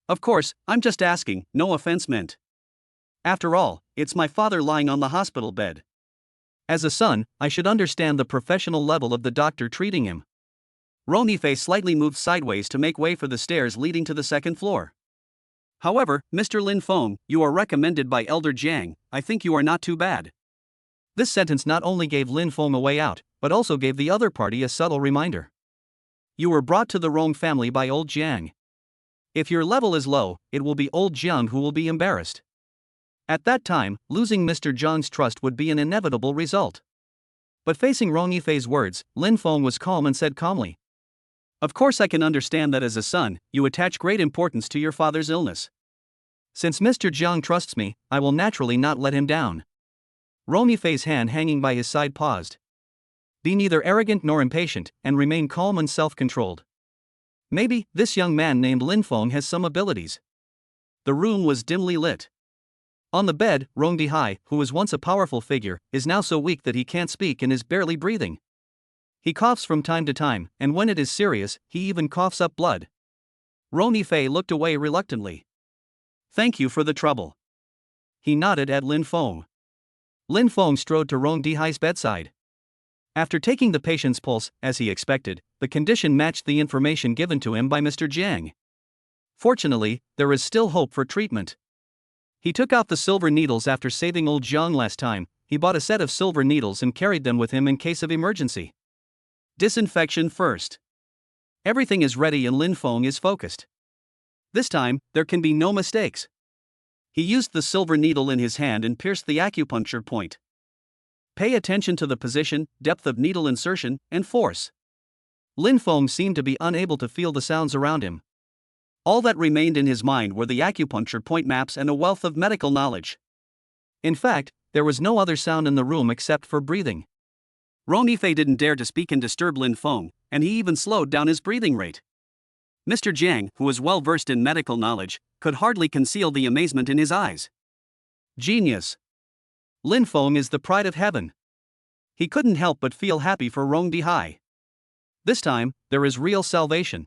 "Of course, I'm just asking, no offense meant. After all, it's my father lying on the hospital bed. As a son, I should understand the professional level of the doctor treating him." Rong Yifei slightly moved sideways to make way for the stairs leading to the second floor. "However, Mr. Lin Feng, you are recommended by Elder Jiang. I think you are not too bad." This sentence not only gave Lin Feng a way out, but also gave the other party a subtle reminder. You were brought to the wrong family by old Jiang. If your level is low, it will be old Jiang who will be embarrassed. At that time, losing Mr. Jiang's trust would be an inevitable result. But facing Rong Yifei's words, Lin Feng was calm and said calmly, "Of course I can understand that as a son, you attach great importance to your father's illness. Since Mr. Jiang trusts me, I will naturally not let him down." Rong Yifei's hand hanging by his side paused. Be neither arrogant nor impatient, and remain calm and self-controlled. Maybe, this young man named Lin Feng has some abilities. The room was dimly lit. On the bed, Rong Dihai, who was once a powerful figure, is now so weak that he can't speak and is barely breathing. He coughs from time to time, and when it is serious, he even coughs up blood. Rong Yifei looked away reluctantly. "Thank you for the trouble." He nodded at Lin Feng. Lin Feng strode to Rong Dihai's bedside. After taking the patient's pulse, as he expected, the condition matched the information given to him by Mr. Jiang. Fortunately, there is still hope for treatment. He took out the silver needles after saving old Jiang last time. He bought a set of silver needles and carried them with him in case of emergency. Disinfection first. Everything is ready and Lin Feng is focused. This time, there can be no mistakes. He used the silver needle in his hand and pierced the acupuncture point. Pay attention to the position, depth of needle insertion, and force. Lin Feng seemed to be unable to feel the sounds around him. All that remained in his mind were the acupuncture point maps and a wealth of medical knowledge. In fact, there was no other sound in the room except for breathing. Rong Yifei didn't dare to speak and disturb Lin Feng, and he even slowed down his breathing rate. Mr. Jiang, who was well versed in medical knowledge, could hardly conceal the amazement in his eyes. Genius. Lin Feng is the pride of heaven. He couldn't help but feel happy for Rong Dihai. This time, there is real salvation.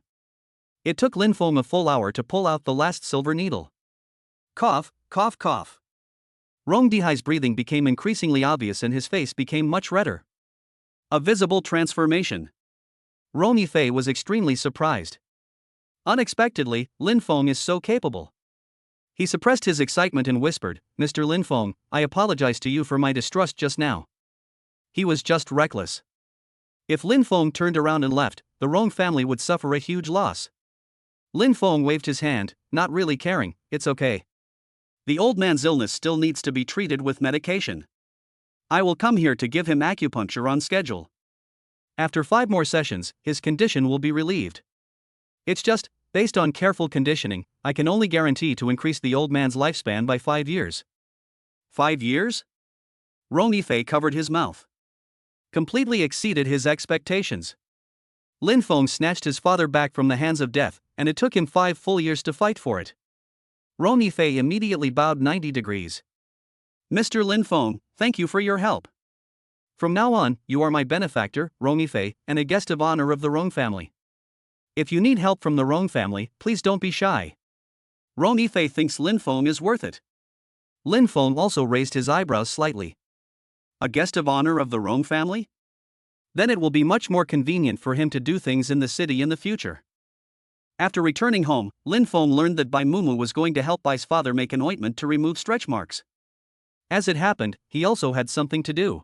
It took Lin Feng a full hour to pull out the last silver needle. Cough, cough, cough. Rong Dihai's breathing became increasingly obvious and his face became much redder. A visible transformation. Rong Yifei was extremely surprised. Unexpectedly, Lin Feng is so capable. He suppressed his excitement and whispered, "Mr. Lin Feng, I apologize to you for my distrust just now." He was just reckless. If Lin Feng turned around and left, the Rong family would suffer a huge loss. Lin Feng waved his hand, not really caring. "It's okay. The old man's illness still needs to be treated with medication. I will come here to give him acupuncture on schedule. After 5 more sessions, his condition will be relieved. It's just, based on careful conditioning, I can only guarantee to increase the old man's lifespan by 5 years. 5 years? Rong Yifei covered his mouth. Completely exceeded his expectations. Lin Feng snatched his father back from the hands of death, and it took him 5 full years to fight for it. Rong Yifei immediately bowed 90 degrees. "Mr. Lin Feng, thank you for your help. From now on, you are my benefactor, Rong Yifei, and a guest of honor of the Rong family. If you need help from the Rong family, please don't be shy." Rong Yifei thinks Lin Feng is worth it. Lin Feng also raised his eyebrows slightly. A guest of honor of the Rong family? Then it will be much more convenient for him to do things in the city in the future. After returning home, Lin Feng learned that Bai Mumu was going to help Bai's father make an ointment to remove stretch marks. As it happened, he also had something to do.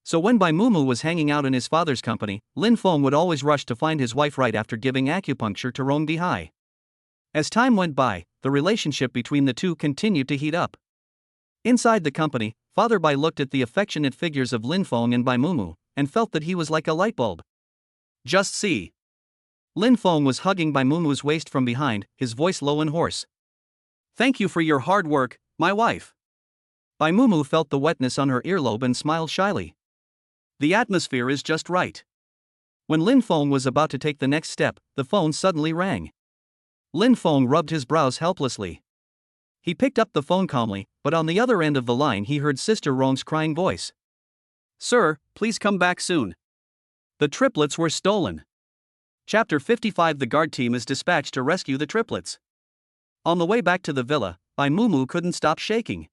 So when Bai Mumu was hanging out in his father's company, Lin Feng would always rush to find his wife right after giving acupuncture to Rong Dihai. As time went by, the relationship between the two continued to heat up. Inside the company, Father Bai looked at the affectionate figures of Lin Feng and Bai Mumu, and felt that he was like a light bulb. Just see. Lin Feng was hugging Bai Mumu's waist from behind, his voice low and hoarse. Thank you for your hard work, my wife. Bai Mumu felt the wetness on her earlobe and smiled shyly. The atmosphere is just right. When Lin Feng was about to take the next step, the phone suddenly rang. Lin Feng rubbed his brows helplessly. He picked up the phone calmly, but on the other end of the line he heard Sister Rong's crying voice. Sir, please come back soon. The triplets were stolen. Chapter 55. The guard team is dispatched to rescue the triplets. On the way back to the villa, Bai Mumu couldn't stop shaking.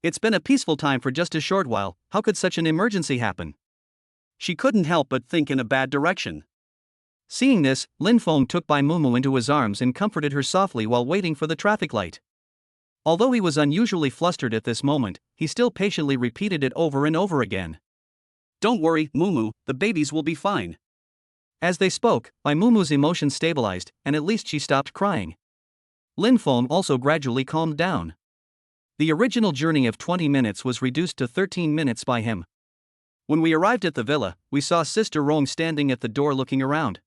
It's been a peaceful time for just a short while, how could such an emergency happen? She couldn't help but think in a bad direction. Seeing this, Lin Feng took Bai Mumu into his arms and comforted her softly while waiting for the traffic light. Although he was unusually flustered at this moment, he still patiently repeated it over and over again. Don't worry, Mumu, the babies will be fine. As they spoke, Bai Mumu's emotions stabilized, and at least she stopped crying. Lin Feng also gradually calmed down. The original journey of 20 minutes was reduced to 13 minutes by him. When we arrived at the villa, we saw Sister Rong standing at the door looking around.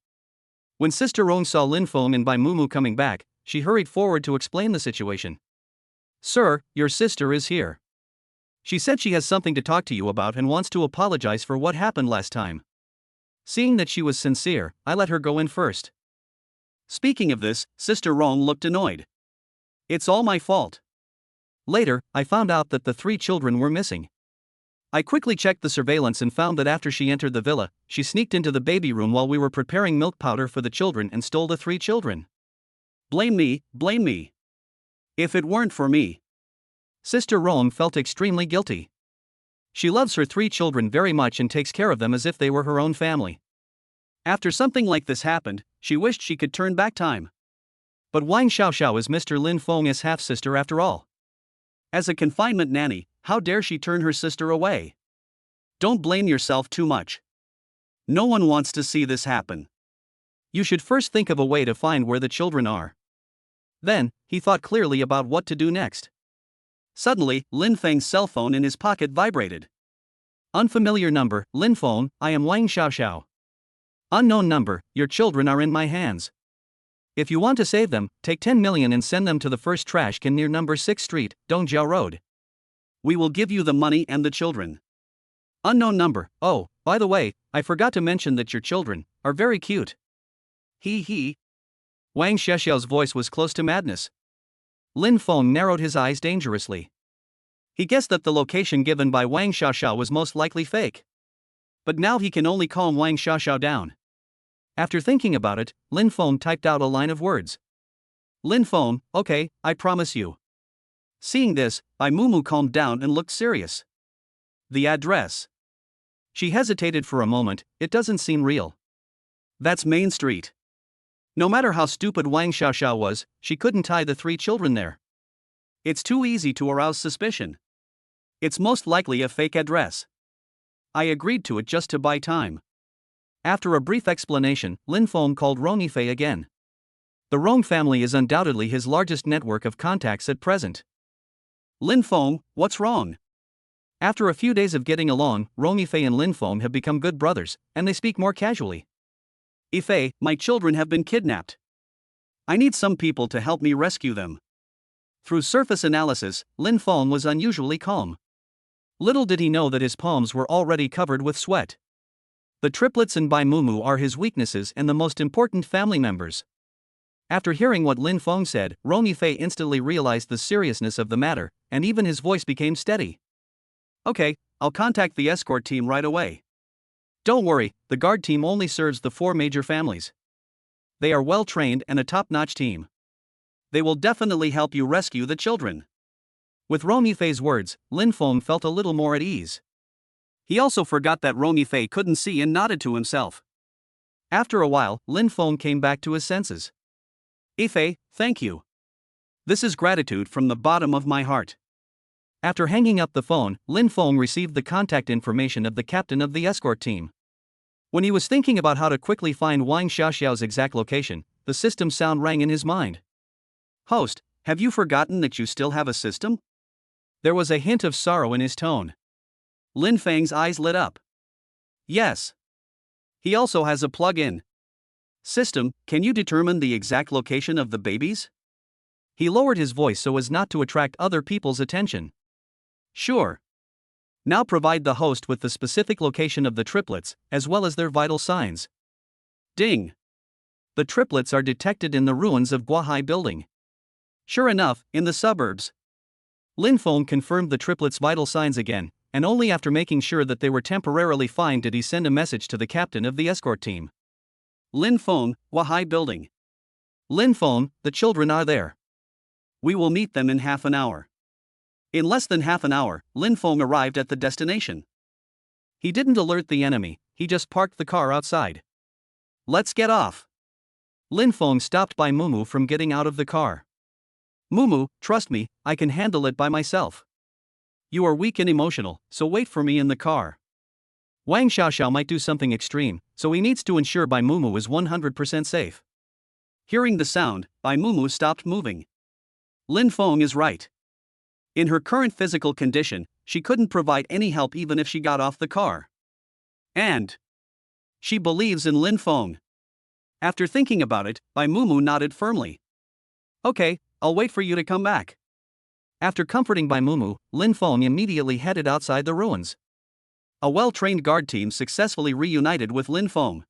When Sister Rong saw Lin Feng and Bai Mumu coming back, she hurried forward to explain the situation. Sir, your sister is here. She said she has something to talk to you about and wants to apologize for what happened last time. Seeing that she was sincere, I let her go in first. Speaking of this, Sister Rong looked annoyed. It's all my fault. Later, I found out that the 3 children were missing. I quickly checked the surveillance and found that after she entered the villa, she sneaked into the baby room while we were preparing milk powder for the children and stole the 3 children. Blame me, blame me. If it weren't for me. Sister Rong felt extremely guilty. She loves her 3 children very much and takes care of them as if they were her own family. After something like this happened, she wished she could turn back time. But Wang Xiaoxiao is Mr. Lin Feng's half-sister after all. As a confinement nanny, how dare she turn her sister away? Don't blame yourself too much. No one wants to see this happen. You should first think of a way to find where the children are. Then, he thought clearly about what to do next. Suddenly, Lin Feng's cell phone in his pocket vibrated. Unfamiliar number, Lin Feng, I am Wang Xiaoxiao. Unknown number, your children are in my hands. If you want to save them, take 10 million and send them to the first trash can near number 6 Street, Dongjiao Road. We will give you the money and the children. Unknown number, oh, by the way, I forgot to mention that your children are very cute. He. Wang Xiaoxiao's voice was close to madness. Lin Feng narrowed his eyes dangerously. He guessed that the location given by Wang Xiaoxiao was most likely fake. But now he can only calm Wang Xiaoxiao down. After thinking about it, Lin Feng typed out a line of words. Lin Feng, okay, I promise you. Seeing this, Bai Mumu calmed down and looked serious. The address. She hesitated for a moment, it doesn't seem real. That's Main Street. No matter how stupid Wang Xiaoxiao was, she couldn't tie the 3 children there. It's too easy to arouse suspicion. It's most likely a fake address. I agreed to it just to buy time. After a brief explanation, Lin Feng called Rong Yifei again. The Rong family is undoubtedly his largest network of contacts at present. Lin Feng, what's wrong? After a few days of getting along, Rong Yifei and Lin Feng have become good brothers, and they speak more casually. Yifei, my children have been kidnapped. I need some people to help me rescue them. Through surface analysis, Lin Feng was unusually calm. Little did he know that his palms were already covered with sweat. The triplets and Bai Mumu are his weaknesses and the most important family members. After hearing what Lin Feng said, Rong Yifei instantly realized the seriousness of the matter, and even his voice became steady. Okay, I'll contact the escort team right away. Don't worry, the guard team only serves the 4 major families. They are well trained and a top-notch team. They will definitely help you rescue the children. With Rong Yifei's words, Lin Feng felt a little more at ease. He also forgot that Rong Yifei couldn't see and nodded to himself. After a while, Lin Feng came back to his senses. Yifei, thank you. This is gratitude from the bottom of my heart. After hanging up the phone, Lin Feng received the contact information of the captain of the escort team. When he was thinking about how to quickly find Wang Xiaoxiao's exact location, the system sound rang in his mind. Host, have you forgotten that you still have a system? There was a hint of sorrow in his tone. Lin Feng's eyes lit up. Yes. He also has a plug-in system. Can you determine the exact location of the babies? He lowered his voice so as not to attract other people's attention. Sure. Now provide the host with the specific location of the triplets, as well as their vital signs. Ding. The triplets are detected in the ruins of Guahai building. Sure enough, in the suburbs. Lin Feng confirmed the triplets' vital signs again, and only after making sure that they were temporarily fine did he send a message to the captain of the escort team. Lin Feng, Guahai building. Lin Feng, the children are there. We will meet them in half an hour. In less than half an hour, Lin Feng arrived at the destination. He didn't alert the enemy, he just parked the car outside. Let's get off. Lin Feng stopped by Mumu from getting out of the car. Mumu, trust me, I can handle it by myself. You are weak and emotional, so wait for me in the car. Wang Xiaoxiao might do something extreme, so he needs to ensure Bai Mumu is 100% safe. Hearing the sound, Bai Mumu stopped moving. Lin Feng is right. In her current physical condition, she couldn't provide any help even if she got off the car. And she believes in Lin Feng. After thinking about it, Bai Mumu nodded firmly. Okay, I'll wait for you to come back. After comforting Bai Mumu, Lin Feng immediately headed outside the ruins. A well-trained guard team successfully reunited with Lin Feng.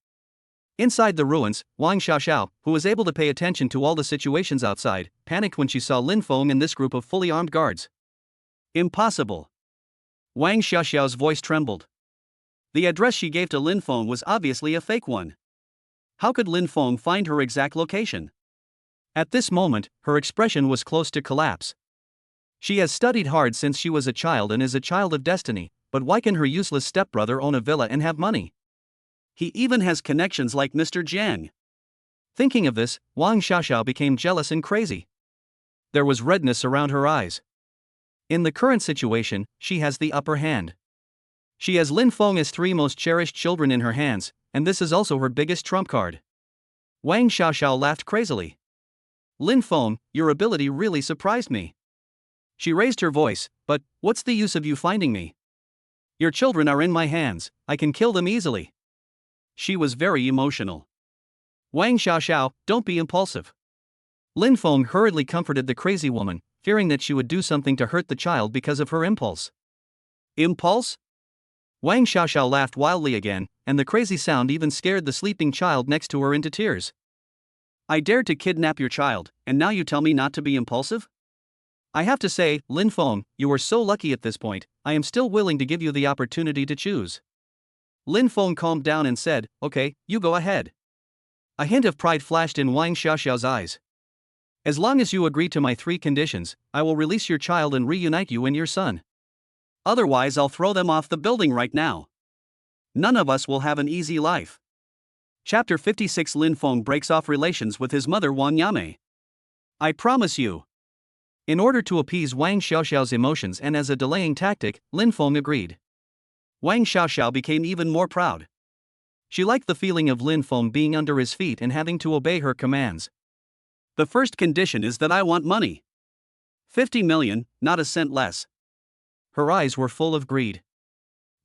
Inside the ruins, Wang Xiaoxiao, who was able to pay attention to all the situations outside, panicked when she saw Lin Feng and this group of fully armed guards. Impossible. Wang Xiaoxiao's voice trembled. The address she gave to Lin Feng was obviously a fake one. How could Lin Feng find her exact location? At this moment, her expression was close to collapse. She has studied hard since she was a child and is a child of destiny, but why can her useless stepbrother own a villa and have money? He even has connections like Mr. Jiang. Thinking of this, Wang Xiaoxiao became jealous and crazy. There was redness around her eyes. In the current situation, she has the upper hand. She has Lin Feng's 3 most cherished children in her hands, and this is also her biggest trump card. Wang Xiaoxiao laughed crazily. Lin Feng, your ability really surprised me. She raised her voice, but what's the use of you finding me? Your children are in my hands, I can kill them easily. She was very emotional. Wang Xiaoxiao, don't be impulsive. Lin Feng hurriedly comforted the crazy woman, fearing that she would do something to hurt the child because of her impulse. Impulse? Wang Xiaoxiao laughed wildly again, and the crazy sound even scared the sleeping child next to her into tears. I dared to kidnap your child, and now you tell me not to be impulsive? I have to say, Lin Feng, you are so lucky at this point, I am still willing to give you the opportunity to choose. Lin Feng calmed down and said, okay, you go ahead. A hint of pride flashed in Wang Xiaoxiao's eyes. As long as you agree to my 3 conditions, I will release your child and reunite you and your son. Otherwise I'll throw them off the building right now. None of us will have an easy life. Chapter 56 Lin Feng breaks off relations with his mother Wang Yame. I promise you. In order to appease Wang Xiaoxiao's emotions and as a delaying tactic, Lin Feng agreed. Wang Xiaoxiao became even more proud. She liked the feeling of Lin Feng being under his feet and having to obey her commands. The first condition is that I want money. 50 million, not a cent less. Her eyes were full of greed.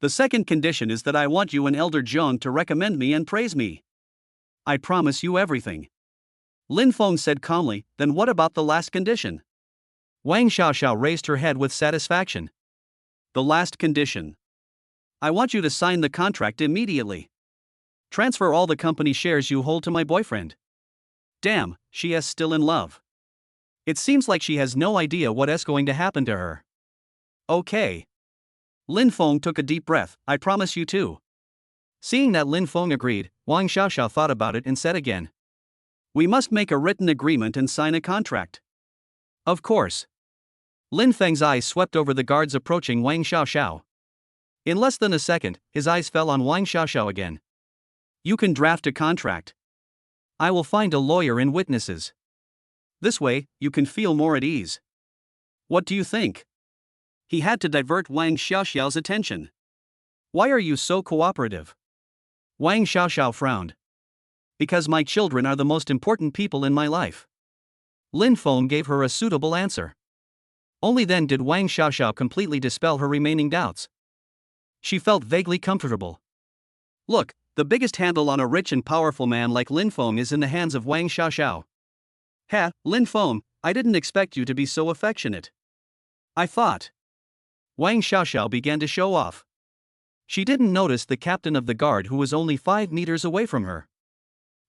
The second condition is that I want you and Elder Zhong to recommend me and praise me. I promise you everything. Lin Feng said calmly, then what about the last condition? Wang Xiaoxiao raised her head with satisfaction. The last condition. I want you to sign the contract immediately. Transfer all the company shares you hold to my boyfriend. Damn, she is still in love. It seems like she has no idea what is going to happen to her. Okay. Lin Feng took a deep breath, I promise you too. Seeing that Lin Feng agreed, Wang Xiaoxiao thought about it and said again. We must make a written agreement and sign a contract. Of course. Lin Feng's eyes swept over the guards approaching Wang Xiaoxiao. In less than a second, his eyes fell on Wang Xiaoxiao again. You can draft a contract. I will find a lawyer and witnesses. This way, you can feel more at ease. What do you think? He had to divert Wang Xiaoxiao's attention. Why are you so cooperative? Wang Xiaoxiao frowned. Because my children are the most important people in my life. Lin Feng gave her a suitable answer. Only then did Wang Xiaoxiao completely dispel her remaining doubts. She felt vaguely comfortable. Look, the biggest handle on a rich and powerful man like Lin Feng is in the hands of Wang Xiaoxiao. Ha, Lin Feng, I didn't expect you to be so affectionate. I thought. Wang Xiaoxiao began to show off. She didn't notice the captain of the guard who was only 5 meters away from her.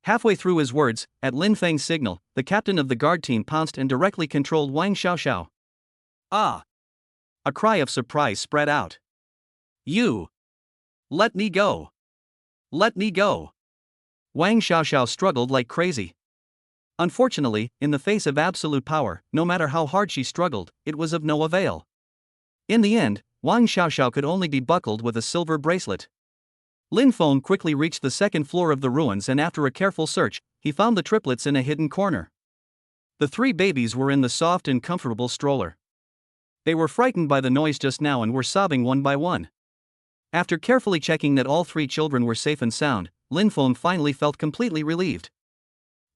Halfway through his words, at Lin Feng's signal, the captain of the guard team pounced and directly controlled Wang Xiaoxiao. Ah! A cry of surprise spread out. You! Let me go! Let me go! Wang Xiaoxiao struggled like crazy. Unfortunately, in the face of absolute power, no matter how hard she struggled, it was of no avail. In the end, Wang Xiaoxiao could only be buckled with a silver bracelet. Lin Feng quickly reached the second floor of the ruins, and after a careful search, he found the triplets in a hidden corner. The 3 babies were in the soft and comfortable stroller. They were frightened by the noise just now and were sobbing one by one. After carefully checking that all 3 children were safe and sound, Lin Feng finally felt completely relieved.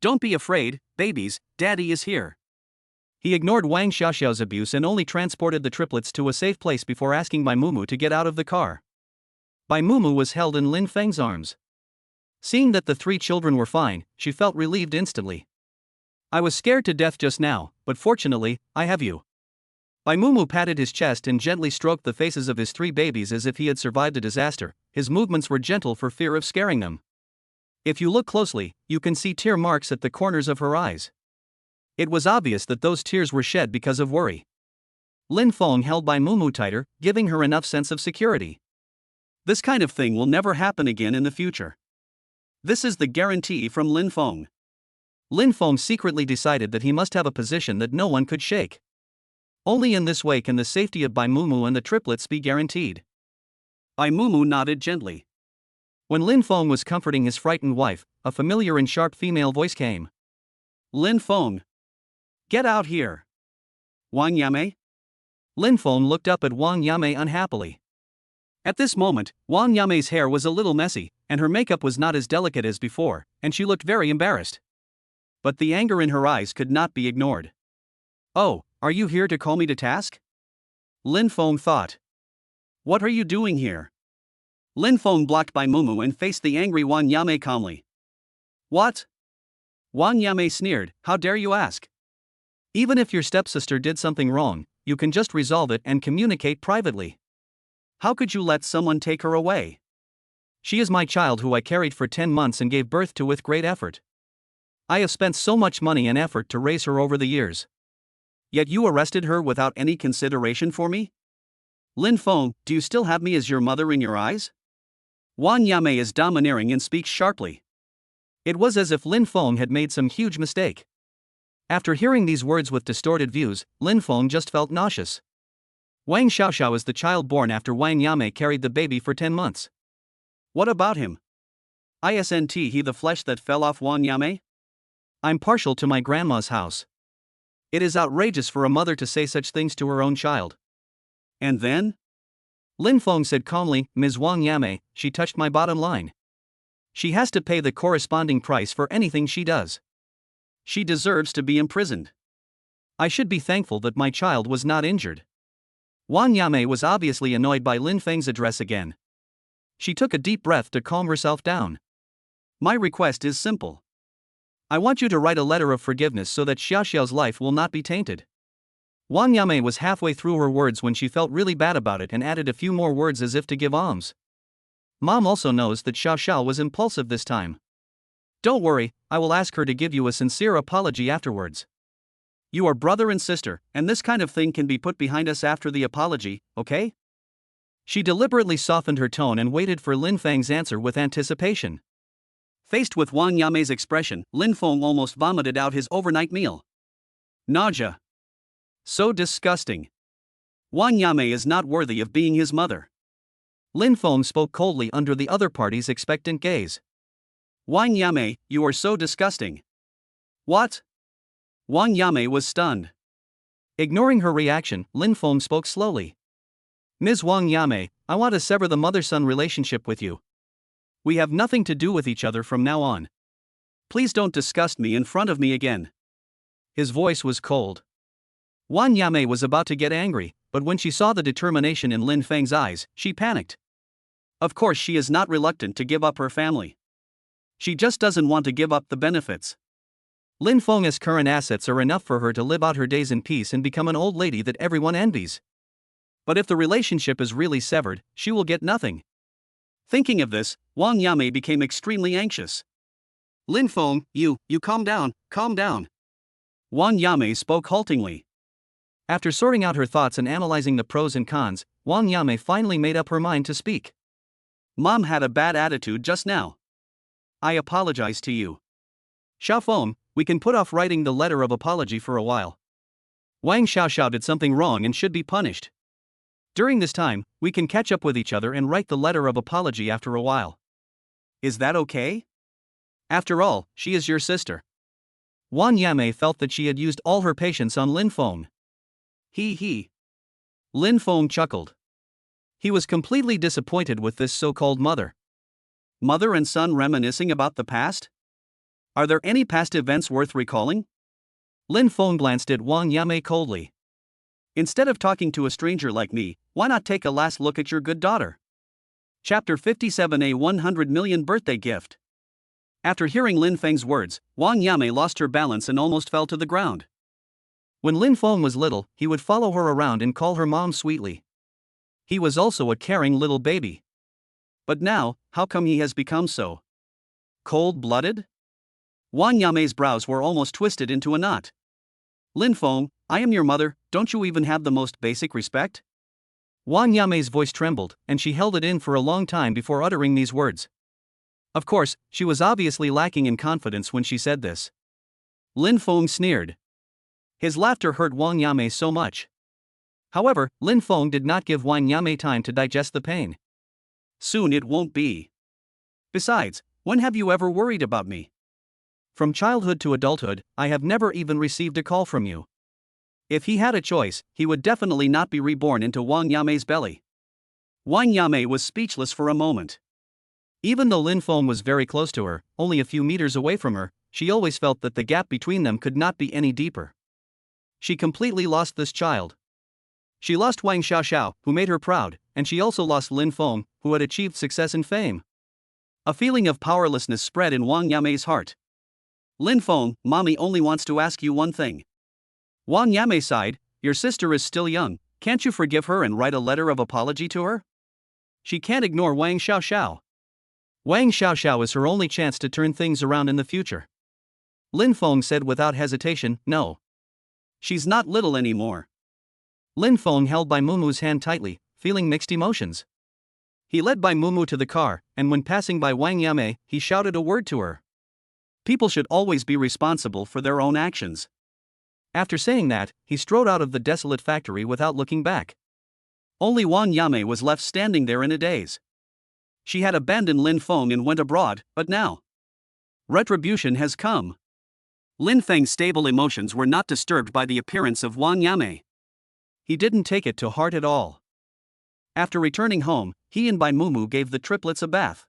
Don't be afraid, babies, Daddy is here. He ignored Wang Xiaoxiao's abuse and only transported the triplets to a safe place before asking Bai Mumu to get out of the car. Bai Mumu was held in Lin Feng's arms. Seeing that the 3 children were fine, she felt relieved instantly. I was scared to death just now, but fortunately, I have you. Bai Mumu patted his chest and gently stroked the faces of his 3 babies as if he had survived a disaster. His movements were gentle for fear of scaring them. If you look closely, you can see tear marks at the corners of her eyes. It was obvious that those tears were shed because of worry. Lin Feng held Bai Mumu tighter, giving her enough sense of security. This kind of thing will never happen again in the future. This is the guarantee from Lin Feng. Lin Feng secretly decided that he must have a position that no one could shake. Only in this way can the safety of Bai Mumu and the triplets be guaranteed. Bai Mumu nodded gently. When Lin Feng was comforting his frightened wife, a familiar and sharp female voice came. Lin Feng! Get out here! Wang Yame? Lin Feng looked up at Wang Yame unhappily. At this moment, Wang Yame's hair was a little messy, and her makeup was not as delicate as before, and she looked very embarrassed. But the anger in her eyes could not be ignored. Oh, are you here to call me to task? Lin Feng thought. What are you doing here? Lin Feng blocked Bai Mumu and faced the angry Wang Yame calmly. What? Wang Yame sneered, how dare you ask? Even if your stepsister did something wrong, you can just resolve it and communicate privately. How could you let someone take her away? She is my child who I carried for 10 months and gave birth to with great effort. I have spent so much money and effort to raise her over the years. Yet you arrested her without any consideration for me? Lin Feng, do you still have me as your mother in your eyes? Wang Yame is domineering and speaks sharply. It was as if Lin Feng had made some huge mistake. After hearing these words with distorted views, Lin Feng just felt nauseous. Wang Xiaoxiao is the child born after Wang Yame carried the baby for 10 months. What about him? Isn't he the flesh that fell off Wang Yame? I'm partial to my grandma's house. It is outrageous for a mother to say such things to her own child. And then? Lin Feng said calmly, Ms. Wang Yame, she touched my bottom line. She has to pay the corresponding price for anything she does. She deserves to be imprisoned. I should be thankful that my child was not injured. Wang Yame was obviously annoyed by Lin Feng's address again. She took a deep breath to calm herself down. My request is simple. I want you to write a letter of forgiveness so that Xiaoxiao's life will not be tainted. Wang Yame was halfway through her words when she felt really bad about it and added a few more words as if to give alms. Mom also knows that Xiaoxiao was impulsive this time. Don't worry, I will ask her to give you a sincere apology afterwards. You are brother and sister, and this kind of thing can be put behind us after the apology, okay? She deliberately softened her tone and waited for Lin Feng's answer with anticipation. Faced with Wang Yame's expression, Lin Feng almost vomited out his overnight meal. Nausea. So disgusting. Wang Yame is not worthy of being his mother. Lin Feng spoke coldly under the other party's expectant gaze. Wang Yame, you are so disgusting. What? Wang Yame was stunned. Ignoring her reaction, Lin Feng spoke slowly. Ms. Wang Yame, I want to sever the mother-son relationship with you. We have nothing to do with each other from now on. Please don't disgust me in front of me again. His voice was cold. Wang Yamei was about to get angry, but when she saw the determination in Lin Feng's eyes, she panicked. Of course, she is not reluctant to give up her family. She just doesn't want to give up the benefits. Lin Feng's current assets are enough for her to live out her days in peace and become an old lady that everyone envies. But if the relationship is really severed, she will get nothing. Thinking of this, Wang Yamei became extremely anxious. Lin Feng, you calm down, calm down. Wang Yamei spoke haltingly. After sorting out her thoughts and analyzing the pros and cons, Wang Yamei finally made up her mind to speak. Mom had a bad attitude just now. I apologize to you. Xiaofeng, we can put off writing the letter of apology for a while. Wang Xiaoxiao did something wrong and should be punished. During this time, we can catch up with each other and write the letter of apology after a while. Is that okay? After all, she is your sister. Wang Yamei felt that she had used all her patience on Lin Feng. He. Lin Feng chuckled. He was completely disappointed with this so-called mother. Mother and son reminiscing about the past? Are there any past events worth recalling? Lin Feng glanced at Wang Yamei coldly. Instead of talking to a stranger like me, why not take a last look at your good daughter? Chapter 57, a 100 million birthday gift. After hearing Lin Feng's words, Wang Yamei lost her balance and almost fell to the ground. When Lin Feng was little, he would follow her around and call her mom sweetly. He was also a caring little baby. But now, how come he has become so cold-blooded? Wang Yamei's brows were almost twisted into a knot. Lin Feng, I am your mother, don't you even have the most basic respect? Wang Yamei's voice trembled, and she held it in for a long time before uttering these words. Of course, she was obviously lacking in confidence when she said this. Lin Feng sneered. His laughter hurt Wang Yamei so much. However, Lin Feng did not give Wang Yamei time to digest the pain. Soon it won't be. Besides, when have you ever worried about me? From childhood to adulthood, I have never even received a call from you. If he had a choice, he would definitely not be reborn into Wang Yamei's belly. Wang Yamei was speechless for a moment. Even though Lin Feng was very close to her, only a few meters away from her, she always felt that the gap between them could not be any deeper. She completely lost this child. She lost Wang Xiaoxiao, who made her proud, and she also lost Lin Feng, who had achieved success and fame. A feeling of powerlessness spread in Wang Yamei's heart. Lin Feng, mommy only wants to ask you one thing. Wang Yamei sighed, your sister is still young, can't you forgive her and write a letter of apology to her? She can't ignore Wang Xiaoxiao. Wang Xiaoxiao is her only chance to turn things around in the future. Lin Feng said without hesitation, no. She's not little anymore. Lin Feng held Bai Mumu's hand tightly, feeling mixed emotions. He led Bai Mumu to the car, and when passing by Wang Yamei, he shouted a word to her. People should always be responsible for their own actions. After saying that, he strode out of the desolate factory without looking back. Only Wang Yamei was left standing there in a daze. She had abandoned Lin Feng and went abroad, but now retribution has come. Lin Feng's stable emotions were not disturbed by the appearance of Wang Yamei. He didn't take it to heart at all. After returning home, he and Bai Mumu gave the triplets a bath.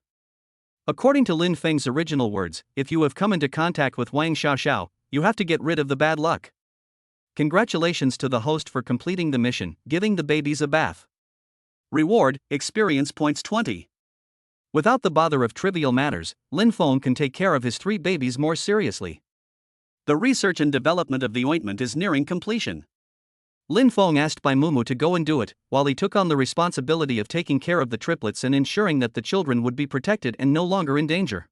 According to Lin Feng's original words, if you have come into contact with Wang Xiaoxiao, you have to get rid of the bad luck. Congratulations to the host for completing the mission, giving the babies a bath. Reward, experience points 20. Without the bother of trivial matters, Lin Feng can take care of his 3 babies more seriously. The research and development of the ointment is nearing completion. Lin Feng asked Bai Mumu to go and do it, while he took on the responsibility of taking care of the triplets and ensuring that the children would be protected and no longer in danger.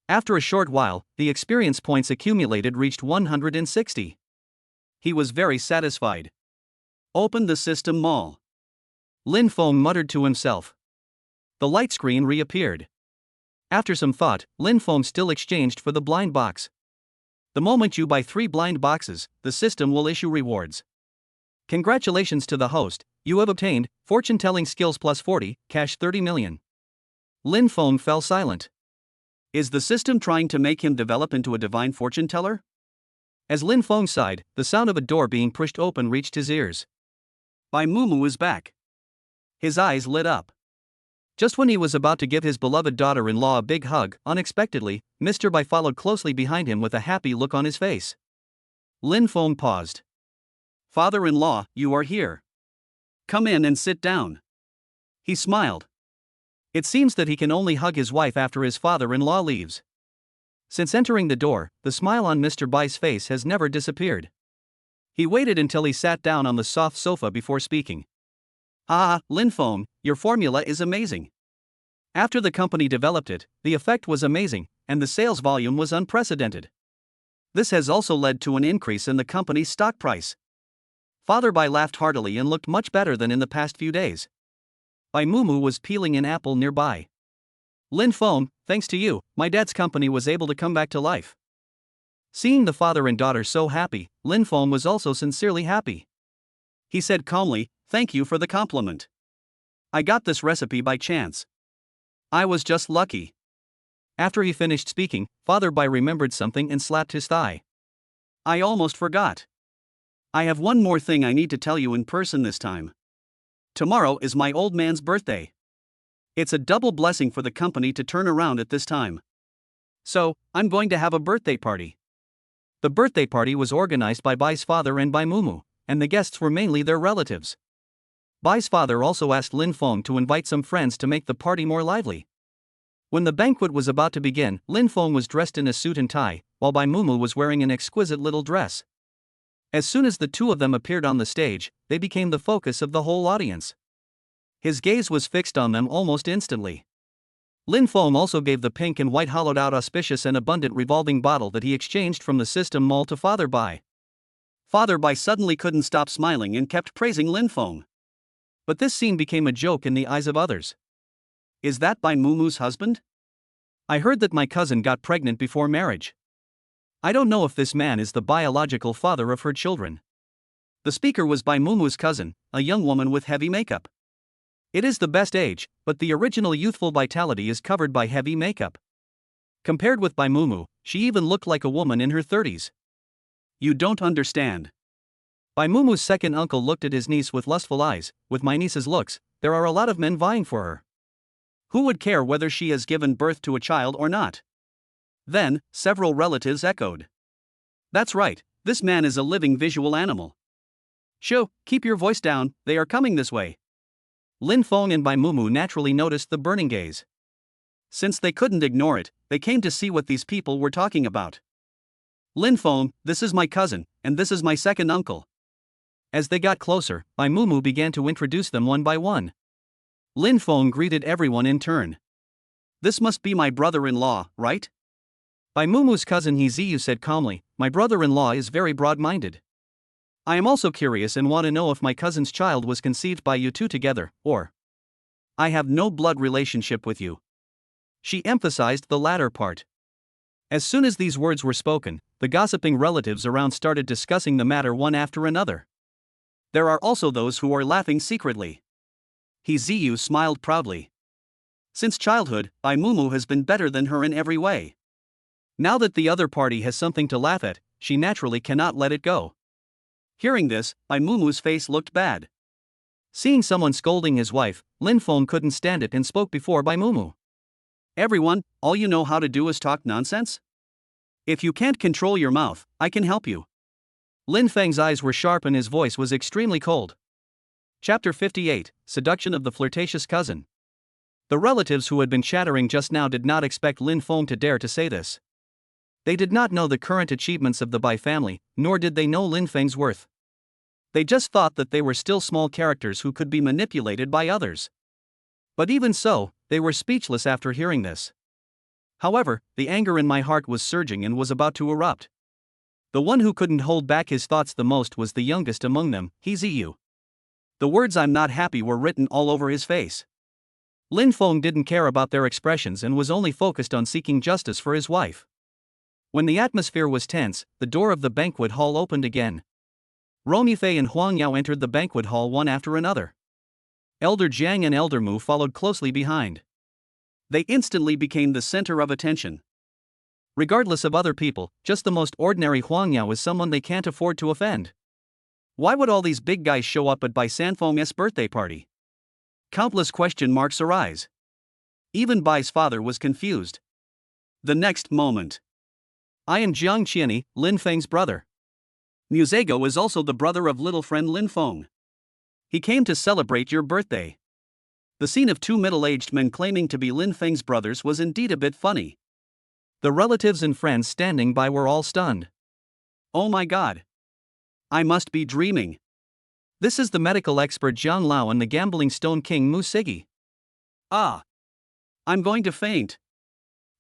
After a short while, the experience points accumulated reached 160. He was very satisfied. Open the system mall. Lin Feng muttered to himself. The light screen reappeared. After some thought, Lin Feng still exchanged for the blind box. The moment you buy 3 blind boxes, the system will issue rewards. Congratulations to the host, you have obtained fortune-telling skills plus 40, cash 30 million. Lin Feng fell silent. Is the system trying to make him develop into a divine fortune teller? As Lin Feng sighed, the sound of a door being pushed open reached his ears. Bai Mumu is back. His eyes lit up. Just when he was about to give his beloved daughter-in-law a big hug, unexpectedly, Mr. Bai followed closely behind him with a happy look on his face. Lin Feng paused. Father-in-law, you are here. Come in and sit down. He smiled. It seems that he can only hug his wife after his father-in-law leaves. Since entering the door, the smile on Mr. Bai's face has never disappeared. He waited until he sat down on the soft sofa before speaking. Ah, Lin Feng, your formula is amazing. After the company developed it, the effect was amazing, and the sales volume was unprecedented. This has also led to an increase in the company's stock price. Father Bai laughed heartily and looked much better than in the past few days. Bai Mumu was peeling an apple nearby. Lin Feng, thanks to you, my dad's company was able to come back to life. Seeing the father and daughter so happy, Lin Feng was also sincerely happy. He said calmly, "Thank you for the compliment. I got this recipe by chance. I was just lucky." After he finished speaking, Father Bai remembered something and slapped his thigh. "I almost forgot. I have one more thing I need to tell you in person this time. Tomorrow is my old man's birthday. It's a double blessing for the company to turn around at this time. So, I'm going to have a birthday party." The birthday party was organized by Bai's father and Bai Mumu, and the guests were mainly their relatives. Bai's father also asked Lin Feng to invite some friends to make the party more lively. When the banquet was about to begin, Lin Feng was dressed in a suit and tie, while Bai Mumu was wearing an exquisite little dress. As soon as the two of them appeared on the stage, they became the focus of the whole audience. His gaze was fixed on them almost instantly. Lin Feng also gave the pink and white hollowed-out auspicious and abundant revolving bottle that he exchanged from the system mall to Father Bai. Father Bai suddenly couldn't stop smiling and kept praising Lin Feng. But this scene became a joke in the eyes of others. "Is that Bai Mumu's husband? I heard that my cousin got pregnant before marriage. I don't know if this man is the biological father of her children." The speaker was Bai Mumu's cousin, a young woman with heavy makeup. It is the best age, but the original youthful vitality is covered by heavy makeup. Compared with Bai Mumu, she even looked like a woman in her 30s. "You don't understand." Bai Mumu's second uncle looked at his niece with lustful eyes. "With my niece's looks, there are a lot of men vying for her. Who would care whether she has given birth to a child or not?" Then, several relatives echoed. "That's right, this man is a living visual animal." "Shoo, keep your voice down, they are coming this way." Lin Feng and Bai Mumu naturally noticed the burning gaze. Since they couldn't ignore it, they came to see what these people were talking about. "Lin Feng, this is my cousin, and this is my second uncle." As they got closer, Bai Mumu began to introduce them one by one. Lin Feng greeted everyone in turn. "This must be my brother-in-law, right?" Bai Mumu's cousin He Ziyu said calmly, "My brother-in-law is very broad-minded. I am also curious and want to know if my cousin's child was conceived by you two together, or I have no blood relationship with you." She emphasized the latter part. As soon as these words were spoken, the gossiping relatives around started discussing the matter one after another. There are also those who are laughing secretly. He Ziyu smiled proudly. Since childhood, Bai Mumu has been better than her in every way. Now that the other party has something to laugh at, she naturally cannot let it go. Hearing this, Bai Mumu's face looked bad. Seeing someone scolding his wife, Lin Feng couldn't stand it and spoke before Bai Mumu. "Everyone, all you know how to do is talk nonsense? If you can't control your mouth, I can help you." Lin Feng's eyes were sharp and his voice was extremely cold. Chapter 58, Seduction of the Flirtatious Cousin. The relatives who had been chattering just now did not expect Lin Feng to dare to say this. They did not know the current achievements of the Bai family, nor did they know Lin Feng's worth. They just thought that they were still small characters who could be manipulated by others. But even so, they were speechless after hearing this. However, the anger in my heart was surging and was about to erupt. The one who couldn't hold back his thoughts the most was the youngest among them, He Ziyu. The words "I'm not happy" were written all over his face. Lin Feng didn't care about their expressions and was only focused on seeking justice for his wife. When the atmosphere was tense, the door of the banquet hall opened again. Romi Fei and Huang Mao entered the banquet hall one after another. Elder Jiang and Elder Mu followed closely behind. They instantly became the center of attention. Regardless of other people, just the most ordinary Huang Mao is someone they can't afford to offend. Why would all these big guys show up at Bai Sanfeng's birthday party? Countless question marks arise. Even Bai's father was confused. The next moment. "I am Jiang Qianni, Lin Feng's brother. Musego is also the brother of little friend Lin Feng. He came to celebrate your birthday. The scene of two middle-aged men claiming to be Lin Feng's brothers was indeed a bit funny. The relatives and friends standing by were all stunned. Oh my god. I must be dreaming. This is the medical expert Jiang Lao and the gambling stone king Mu Sigi. Ah. I'm going to faint.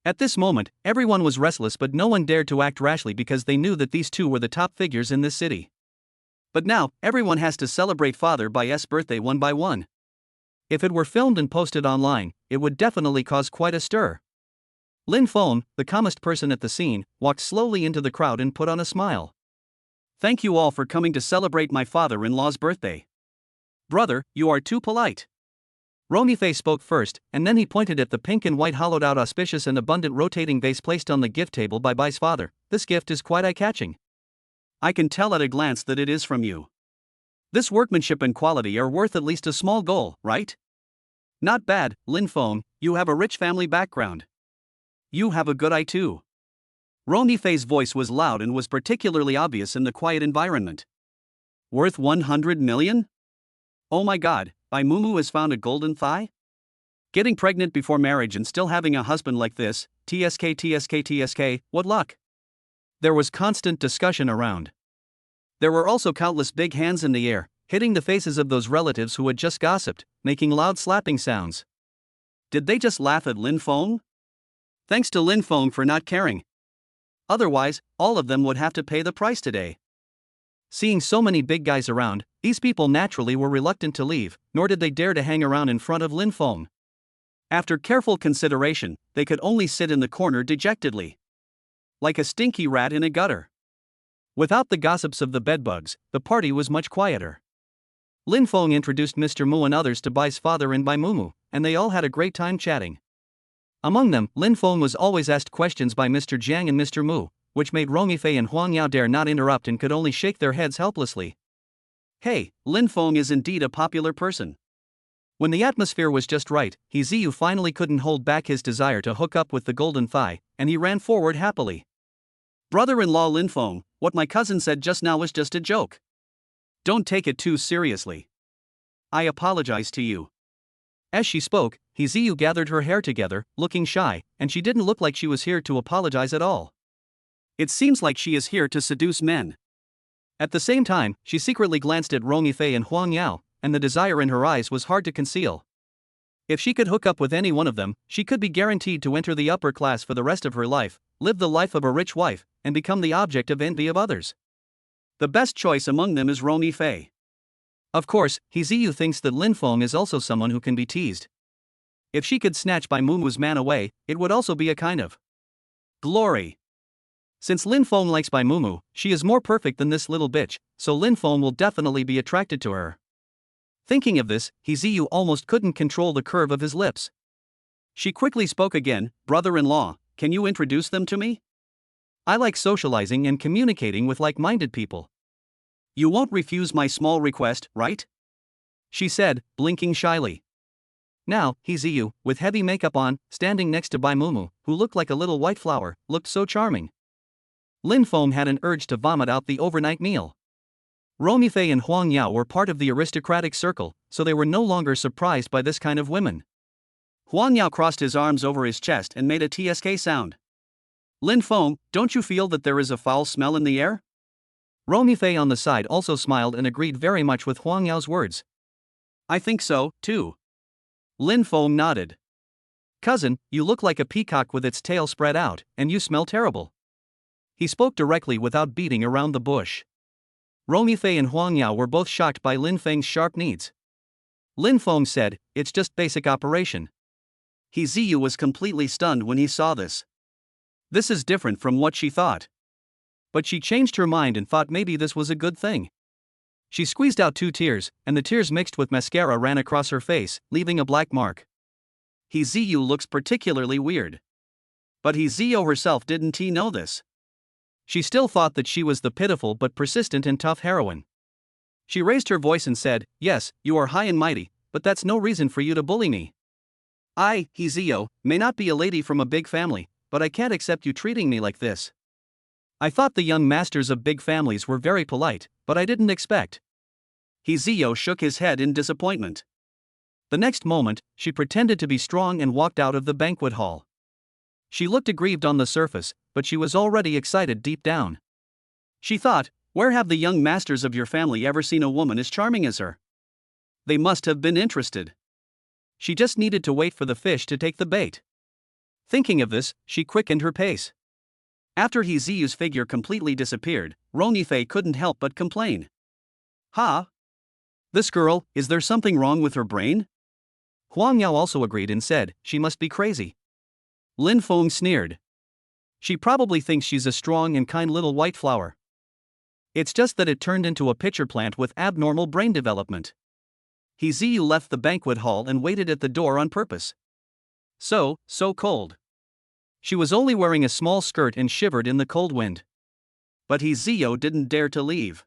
At this moment, everyone was restless, but no one dared to act rashly because they knew that these two were the top figures in this city. But now, everyone has to celebrate Father Bai's birthday one by one. If it were filmed and posted online, it would definitely cause quite a stir. Lin Feng, the calmest person at the scene, walked slowly into the crowd and put on a smile. Thank you all for coming to celebrate my father-in-law's birthday. Brother, you are too polite. Romifei spoke first, and then he pointed at the pink and white hollowed-out auspicious and abundant rotating vase placed on the gift table by Bai's father. This gift is quite eye-catching. I can tell at a glance that it is from you. This workmanship and quality are worth at least a small goal, right? Not bad, Lin Feng, you have a rich family background. You have a good eye too. Romifei's voice was loud and was particularly obvious in the quiet environment. Worth 100 million? Oh my god, Bai Mumu has found a golden thigh? Getting pregnant before marriage and still having a husband like this, TSK, what luck? There was constant discussion around. There were also countless big hands in the air, hitting the faces of those relatives who had just gossiped, making loud slapping sounds. Did they just laugh at Lin Feng? Thanks to Lin Feng for not caring. Otherwise, all of them would have to pay the price today. Seeing so many big guys around, these people naturally were reluctant to leave, nor did they dare to hang around in front of Lin Feng. After careful consideration, they could only sit in the corner dejectedly. Like a stinky rat in a gutter. Without the gossips of the bedbugs, the party was much quieter. Lin Feng introduced Mr. Mu and others to Bai's father and Bai Mumu, and they all had a great time chatting. Among them, Lin Feng was always asked questions by Mr. Jiang and Mr. Mu, which made Romifei and Huang Mao dare not interrupt and could only shake their heads helplessly. Hey, Lin Feng is indeed a popular person. When the atmosphere was just right, Ziyu finally couldn't hold back his desire to hook up with the golden thigh, and he ran forward happily. Brother-in-law Lin Feng, what my cousin said just now was just a joke. Don't take it too seriously. I apologize to you. As she spoke, Ziyu gathered her hair together, looking shy, and she didn't look like she was here to apologize at all. It seems like she is here to seduce men. At the same time, she secretly glanced at Romifei and Huang Mao, and the desire in her eyes was hard to conceal. If she could hook up with any one of them, she could be guaranteed to enter the upper class for the rest of her life, live the life of a rich wife, and become the object of envy of others. The best choice among them is Romifei. Of course, Ziyu thinks that Lin Feng is also someone who can be teased. If she could snatch Bai Mumu's man away, it would also be a kind of glory. Since Lin Feng likes Bai Mumu, she is more perfect than this little bitch, so Lin Feng will definitely be attracted to her. Thinking of this, Ziyu almost couldn't control the curve of his lips. She quickly spoke again, brother-in-law, can you introduce them to me? I like socializing and communicating with like-minded people. You won't refuse my small request, right? She said, blinking shyly. Now, Ziyu, with heavy makeup on, standing next to Bai Mumu, who looked like a little white flower, looked so charming. Lin Feng had an urge to vomit out the overnight meal. Romifei and Huang Mao were part of the aristocratic circle, so they were no longer surprised by this kind of women. Huang Mao crossed his arms over his chest and made a TSK sound. Lin Feng, don't you feel that there is a foul smell in the air? Romifei on the side also smiled and agreed very much with Huang Yao's words. I think so, too. Lin Feng nodded. Cousin, you look like a peacock with its tail spread out, and you smell terrible. He spoke directly without beating around the bush. Romifei and Huang Mao were both shocked by Lin Feng's sharp needs. Lin Feng said, it's just basic operation. Ziyu was completely stunned when he saw this. This is different from what she thought. But she changed her mind and thought maybe this was a good thing. She squeezed out 2 tears, and the tears mixed with mascara ran across her face, leaving a black mark. Ziyu looks particularly weird. But Ziyu herself didn't know this. She still thought that she was the pitiful but persistent and tough heroine. She raised her voice and said, yes, you are high and mighty, but that's no reason for you to bully me. I, Ziyu, may not be a lady from a big family, but I can't accept you treating me like this. I thought the young masters of big families were very polite, but I didn't expect. Hizio shook his head in disappointment. The next moment, she pretended to be strong and walked out of the banquet hall. She looked aggrieved on the surface, but she was already excited deep down. She thought, where have the young masters of your family ever seen a woman as charming as her? They must have been interested. She just needed to wait for the fish to take the bait. Thinking of this, she quickened her pace. After Hizio's figure completely disappeared, Ronifei couldn't help but complain. Ha! This girl, is there something wrong with her brain? Huang Mao also agreed and said, she must be crazy. Lin Feng sneered. She probably thinks she's a strong and kind little white flower. It's just that it turned into a pitcher plant with abnormal brain development. Hizio left the banquet hall and waited at the door on purpose. So cold. She was only wearing a small skirt and shivered in the cold wind. But Hizio didn't dare to leave.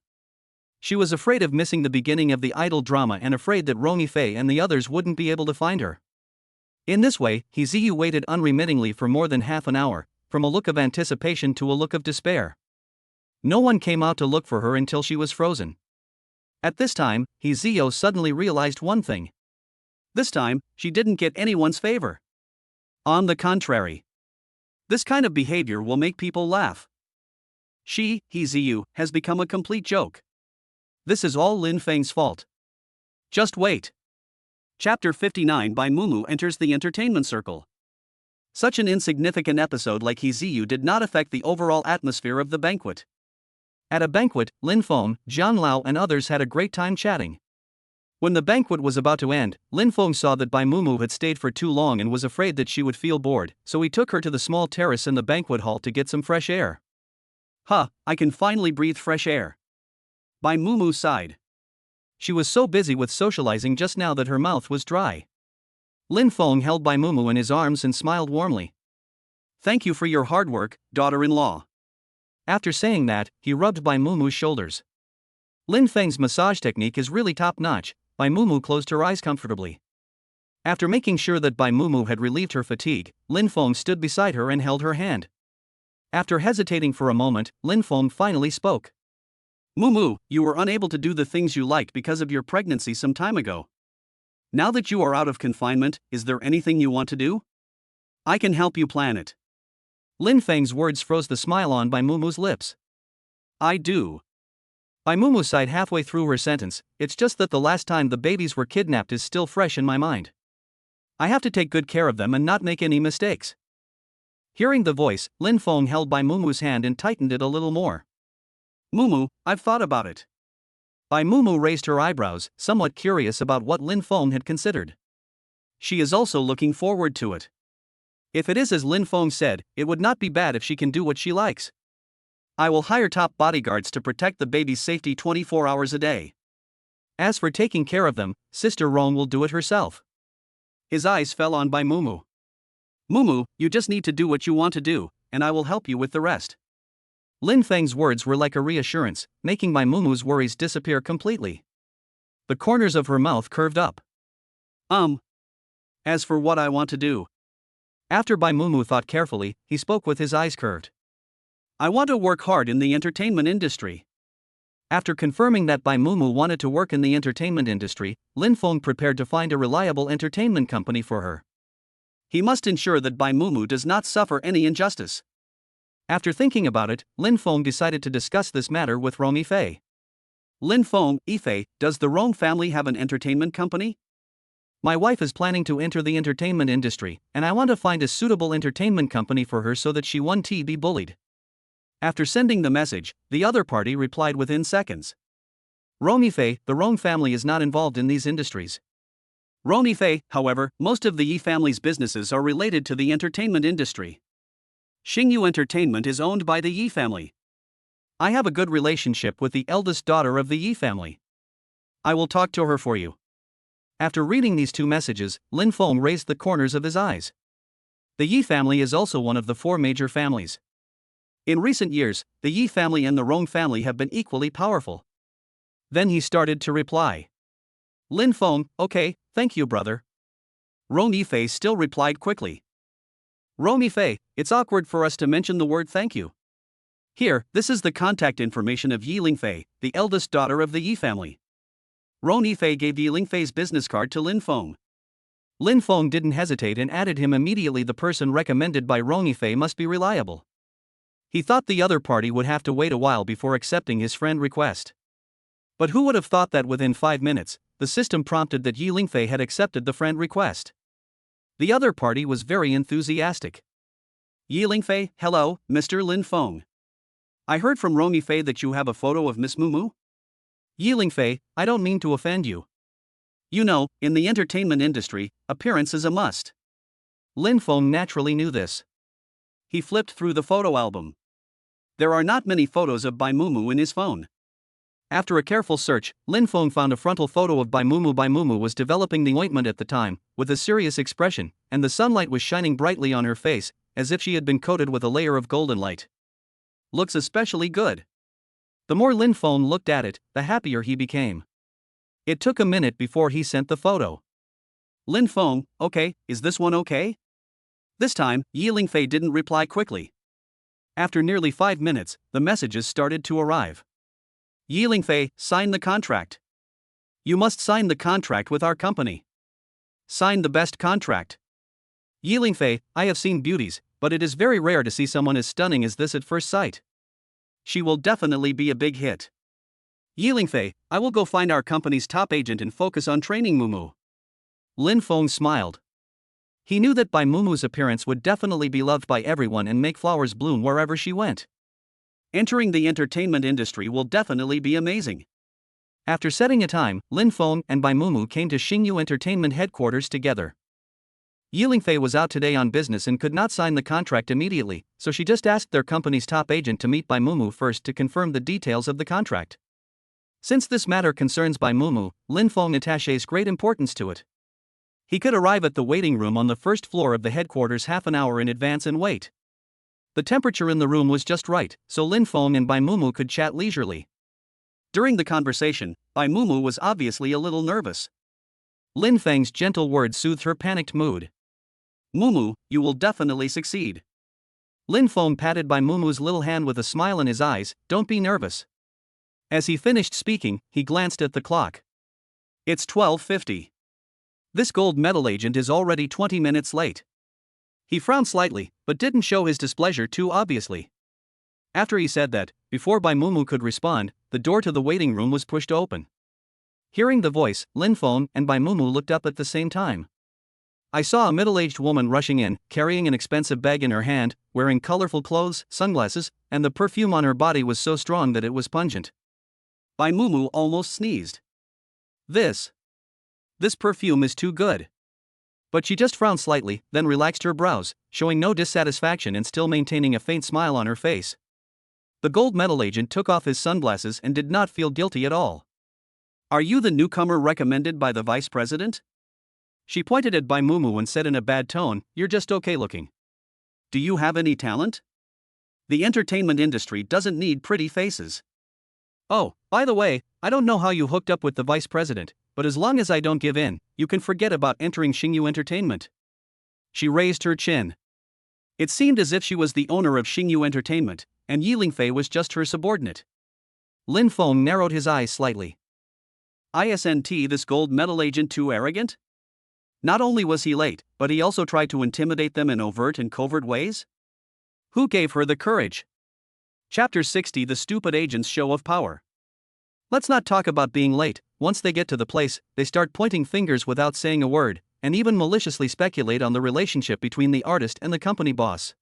She was afraid of missing the beginning of the idol drama and afraid that Ronifei and the others wouldn't be able to find her. In this way, Hizio waited unremittingly for more than half an hour, from a look of anticipation to a look of despair. No one came out to look for her until she was frozen. At this time, Hizio suddenly realized one thing. This time, she didn't get anyone's favor. On the contrary. This kind of behavior will make people laugh. She, Hizio, has become a complete joke. This is all Lin Feng's fault. Just wait. Chapter 59 by Mumu enters the entertainment circle. Such an insignificant episode like Hizio did not affect the overall atmosphere of the banquet. At a banquet, Lin Feng, Jian Lao and others had a great time chatting. When the banquet was about to end, Lin Feng saw that Bai Mumu had stayed for too long and was afraid that she would feel bored, so he took her to the small terrace in the banquet hall to get some fresh air. I can finally breathe fresh air. Bai Mumu sighed. She was so busy with socializing just now that her mouth was dry. Lin Feng held Bai Mumu in his arms and smiled warmly. Thank you for your hard work, daughter-in-law. After saying that, he rubbed Bai Mumu's shoulders. Lin Feng's massage technique is really top-notch. Bai Mumu closed her eyes comfortably. After making sure that Bai Mumu had relieved her fatigue, Lin Feng stood beside her and held her hand. After hesitating for a moment, Lin Feng finally spoke. Mumu, you were unable to do the things you liked because of your pregnancy some time ago. Now that you are out of confinement, is there anything you want to do? I can help you plan it. Lin Feng's words froze the smile on Bai Mumu's lips. I do. Bai Mumu sighed halfway through her sentence. It's just that the last time the babies were kidnapped is still fresh in my mind. I have to take good care of them and not make any mistakes. Hearing the voice, Lin Feng held Bai Mumu's hand and tightened it a little more. Mumu, I've thought about it. Bai Mumu raised her eyebrows, somewhat curious about what Lin Feng had considered. She is also looking forward to it. If it is as Lin Feng said, it would not be bad if she can do what she likes. I will hire top bodyguards to protect the baby's safety 24 hours a day. As for taking care of them, Sister Rong will do it herself. His eyes fell on Bai Mumu. Mumu, you just need to do what you want to do, and I will help you with the rest. Lin Feng's words were like a reassurance, making Bai Mumu's worries disappear completely. The corners of her mouth curved up. As for what I want to do. After Bai Mumu thought carefully, he spoke with his eyes curved. I want to work hard in the entertainment industry. After confirming that Bai Mumu wanted to work in the entertainment industry, Lin Feng prepared to find a reliable entertainment company for her. He must ensure that Bai Mumu does not suffer any injustice. After thinking about it, Lin Feng decided to discuss this matter with Rong Yifei. Lin Feng, Yifei, does the Rong family have an entertainment company? My wife is planning to enter the entertainment industry, and I want to find a suitable entertainment company for her so that she won't be bullied. After sending the message, the other party replied within seconds. Rong Yifei, the Rong family is not involved in these industries. Rong Yifei, however, most of the Yi family's businesses are related to the entertainment industry. Xingyu Entertainment is owned by the Yi family. I have a good relationship with the eldest daughter of the Yi family. I will talk to her for you. After reading these two messages, Lin Feng raised the corners of his eyes. The Yi family is also one of the four major families. In recent years, the Yi family and the Rong family have been equally powerful. Then he started to reply. Lin Feng, okay, thank you brother. Rong Yifei still replied quickly. Rong Yifei, it's awkward for us to mention the word thank you. Here, this is the contact information of Yi Lingfei, the eldest daughter of the Yi family. Ron Yifei gave Yi Lingfei's business card to Lin Feng. Lin Feng didn't hesitate and added him immediately. The person recommended by Ron Yifei must be reliable. He thought the other party would have to wait a while before accepting his friend request. But who would have thought that within 5 minutes, the system prompted that Yi Lingfei had accepted the friend request. The other party was very enthusiastic. Yi Lingfei, hello, Mr. Lin Feng. I heard from Ron Yifei that you have a photo of Miss Mumu? Yi Lingfei, I don't mean to offend you. You know, in the entertainment industry, appearance is a must. Lin Feng naturally knew this. He flipped through the photo album. There are not many photos of Bai Mumu in his phone. After a careful search, Lin Feng found a frontal photo of Bai Mumu. Bai Mumu was developing the ointment at the time, with a serious expression, and the sunlight was shining brightly on her face, as if she had been coated with a layer of golden light. Looks especially good. The more Lin Feng looked at it, the happier he became. It took a minute before he sent the photo. Lin Feng, okay, is this one okay? This time, Yi Lingfei didn't reply quickly. After nearly 5 minutes, the messages started to arrive. Yi Lingfei, sign the contract. You must sign the contract with our company. Sign the best contract. Yi Lingfei, I have seen beauties, but it is very rare to see someone as stunning as this at first sight. She will definitely be a big hit. Yi Lingfei, I will go find our company's top agent and focus on training Mumu. Lin Feng smiled. He knew that Bai Mumu's appearance would definitely be loved by everyone and make flowers bloom wherever she went. Entering the entertainment industry will definitely be amazing. After setting a time, Lin Feng and Bai Mumu came to Xingyu Entertainment headquarters together. Yi Lingfei was out today on business and could not sign the contract immediately, so she just asked their company's top agent to meet Bai Mumu first to confirm the details of the contract. Since this matter concerns Bai Mumu, Lin Feng attaches great importance to it. He could arrive at the waiting room on the first floor of the headquarters half an hour in advance and wait. The temperature in the room was just right, so Lin Feng and Bai Mumu could chat leisurely. During the conversation, Bai Mumu was obviously a little nervous. Lin Feng's gentle words soothed her panicked mood. Mumu, you will definitely succeed. Lin Feng patted Bai Mumu's little hand with a smile in his eyes, don't be nervous. As he finished speaking, he glanced at the clock. It's 12:50. This gold medal agent is already 20 minutes late. He frowned slightly, but didn't show his displeasure too obviously. After he said that, before Bai Mumu could respond, the door to the waiting room was pushed open. Hearing the voice, Lin Feng and Bai Mumu looked up at the same time. I saw a middle-aged woman rushing in, carrying an expensive bag in her hand, wearing colorful clothes, sunglasses, and the perfume on her body was so strong that it was pungent. Bai Mumu almost sneezed. This perfume is too good. But she just frowned slightly, then relaxed her brows, showing no dissatisfaction and still maintaining a faint smile on her face. The gold medal agent took off his sunglasses and did not feel guilty at all. Are you the newcomer recommended by the vice president? She pointed at Bai Mumu and said in a bad tone, you're just okay looking. Do you have any talent? The entertainment industry doesn't need pretty faces. Oh, by the way, I don't know how you hooked up with the vice president, but as long as I don't give in, you can forget about entering Xingyu Entertainment. She raised her chin. It seemed as if she was the owner of Xingyu Entertainment, and Yi Lingfei was just her subordinate. Lin Feng narrowed his eyes slightly. Isn't this gold medal agent too arrogant? Not only was he late, but he also tried to intimidate them in overt and covert ways? Who gave her the courage? Chapter 60 The Stupid Agent's Show of Power. Let's not talk about being late. Once they get to the place, they start pointing fingers without saying a word, and even maliciously speculate on the relationship between the artist and the company boss.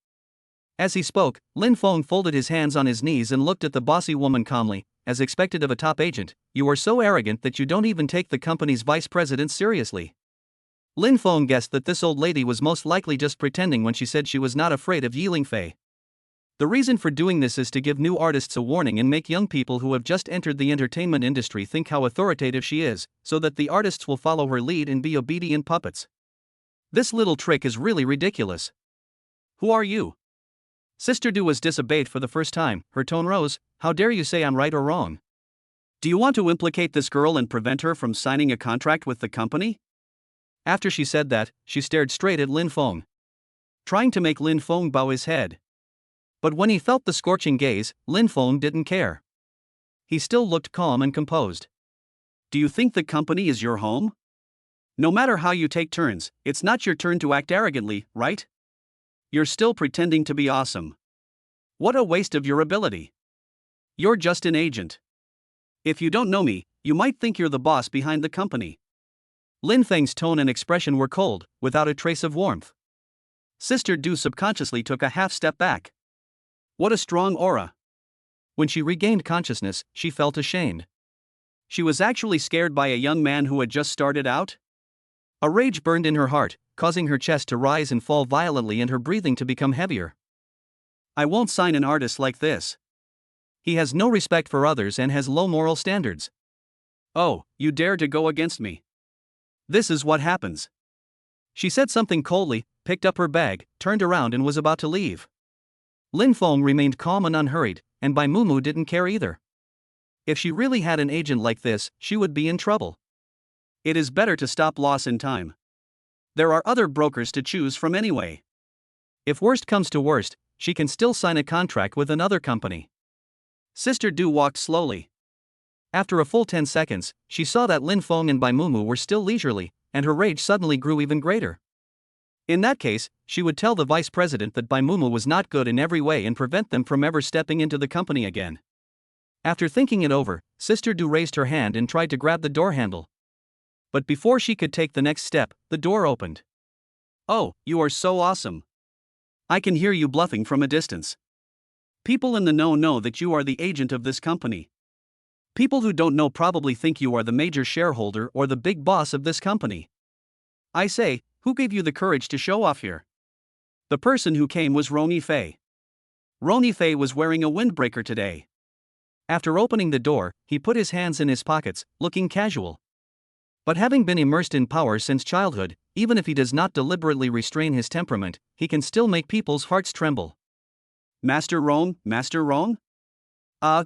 As he spoke, Lin Feng folded his hands on his knees and looked at the bossy woman calmly. As expected of a top agent, you are so arrogant that you don't even take the company's vice president seriously. Lin Feng guessed that this old lady was most likely just pretending when she said she was not afraid of Yi Lingfei. The reason for doing this is to give new artists a warning and make young people who have just entered the entertainment industry think how authoritative she is, so that the artists will follow her lead and be obedient puppets. This little trick is really ridiculous. Who are you? Sister Du was disobeyed for the first time. Her tone rose. How dare you say I'm right or wrong? Do you want to implicate this girl and prevent her from signing a contract with the company? After she said that, she stared straight at Lin Feng, trying to make Lin Feng bow his head. But when he felt the scorching gaze, Lin Feng didn't care. He still looked calm and composed. Do you think the company is your home? No matter how you take turns, it's not your turn to act arrogantly, right? You're still pretending to be awesome. What a waste of your ability. You're just an agent. If you don't know me, you might think you're the boss behind the company. Lin Feng's tone and expression were cold, without a trace of warmth. Sister Du subconsciously took a half step back. What a strong aura. When she regained consciousness, she felt ashamed. She was actually scared by a young man who had just started out? A rage burned in her heart, causing her chest to rise and fall violently and her breathing to become heavier. I won't sign an artist like this. He has no respect for others and has low moral standards. Oh, you dare to go against me? This is what happens. She said something coldly, picked up her bag, turned around and was about to leave. Lin Feng remained calm and unhurried, and Bai Mumu didn't care either. If she really had an agent like this, she would be in trouble. It is better to stop loss in time. There are other brokers to choose from anyway. If worst comes to worst, she can still sign a contract with another company. Sister Du walked slowly. After a full 10 seconds, she saw that Lin Feng and Bai Mumu were still leisurely, and her rage suddenly grew even greater. In that case, she would tell the vice president that Bai Mumu was not good in every way and prevent them from ever stepping into the company again. After thinking it over, Sister Du raised her hand and tried to grab the door handle. But before she could take the next step, the door opened. Oh, you are so awesome. I can hear you bluffing from a distance. People in the know that you are the agent of this company. People who don't know probably think you are the major shareholder or the big boss of this company. I say, who gave you the courage to show off here? The person who came was Roni Fei. Roni Fei was wearing a windbreaker today. After opening the door, he put his hands in his pockets, looking casual. But having been immersed in power since childhood, even if he does not deliberately restrain his temperament, he can still make people's hearts tremble. Master Rong?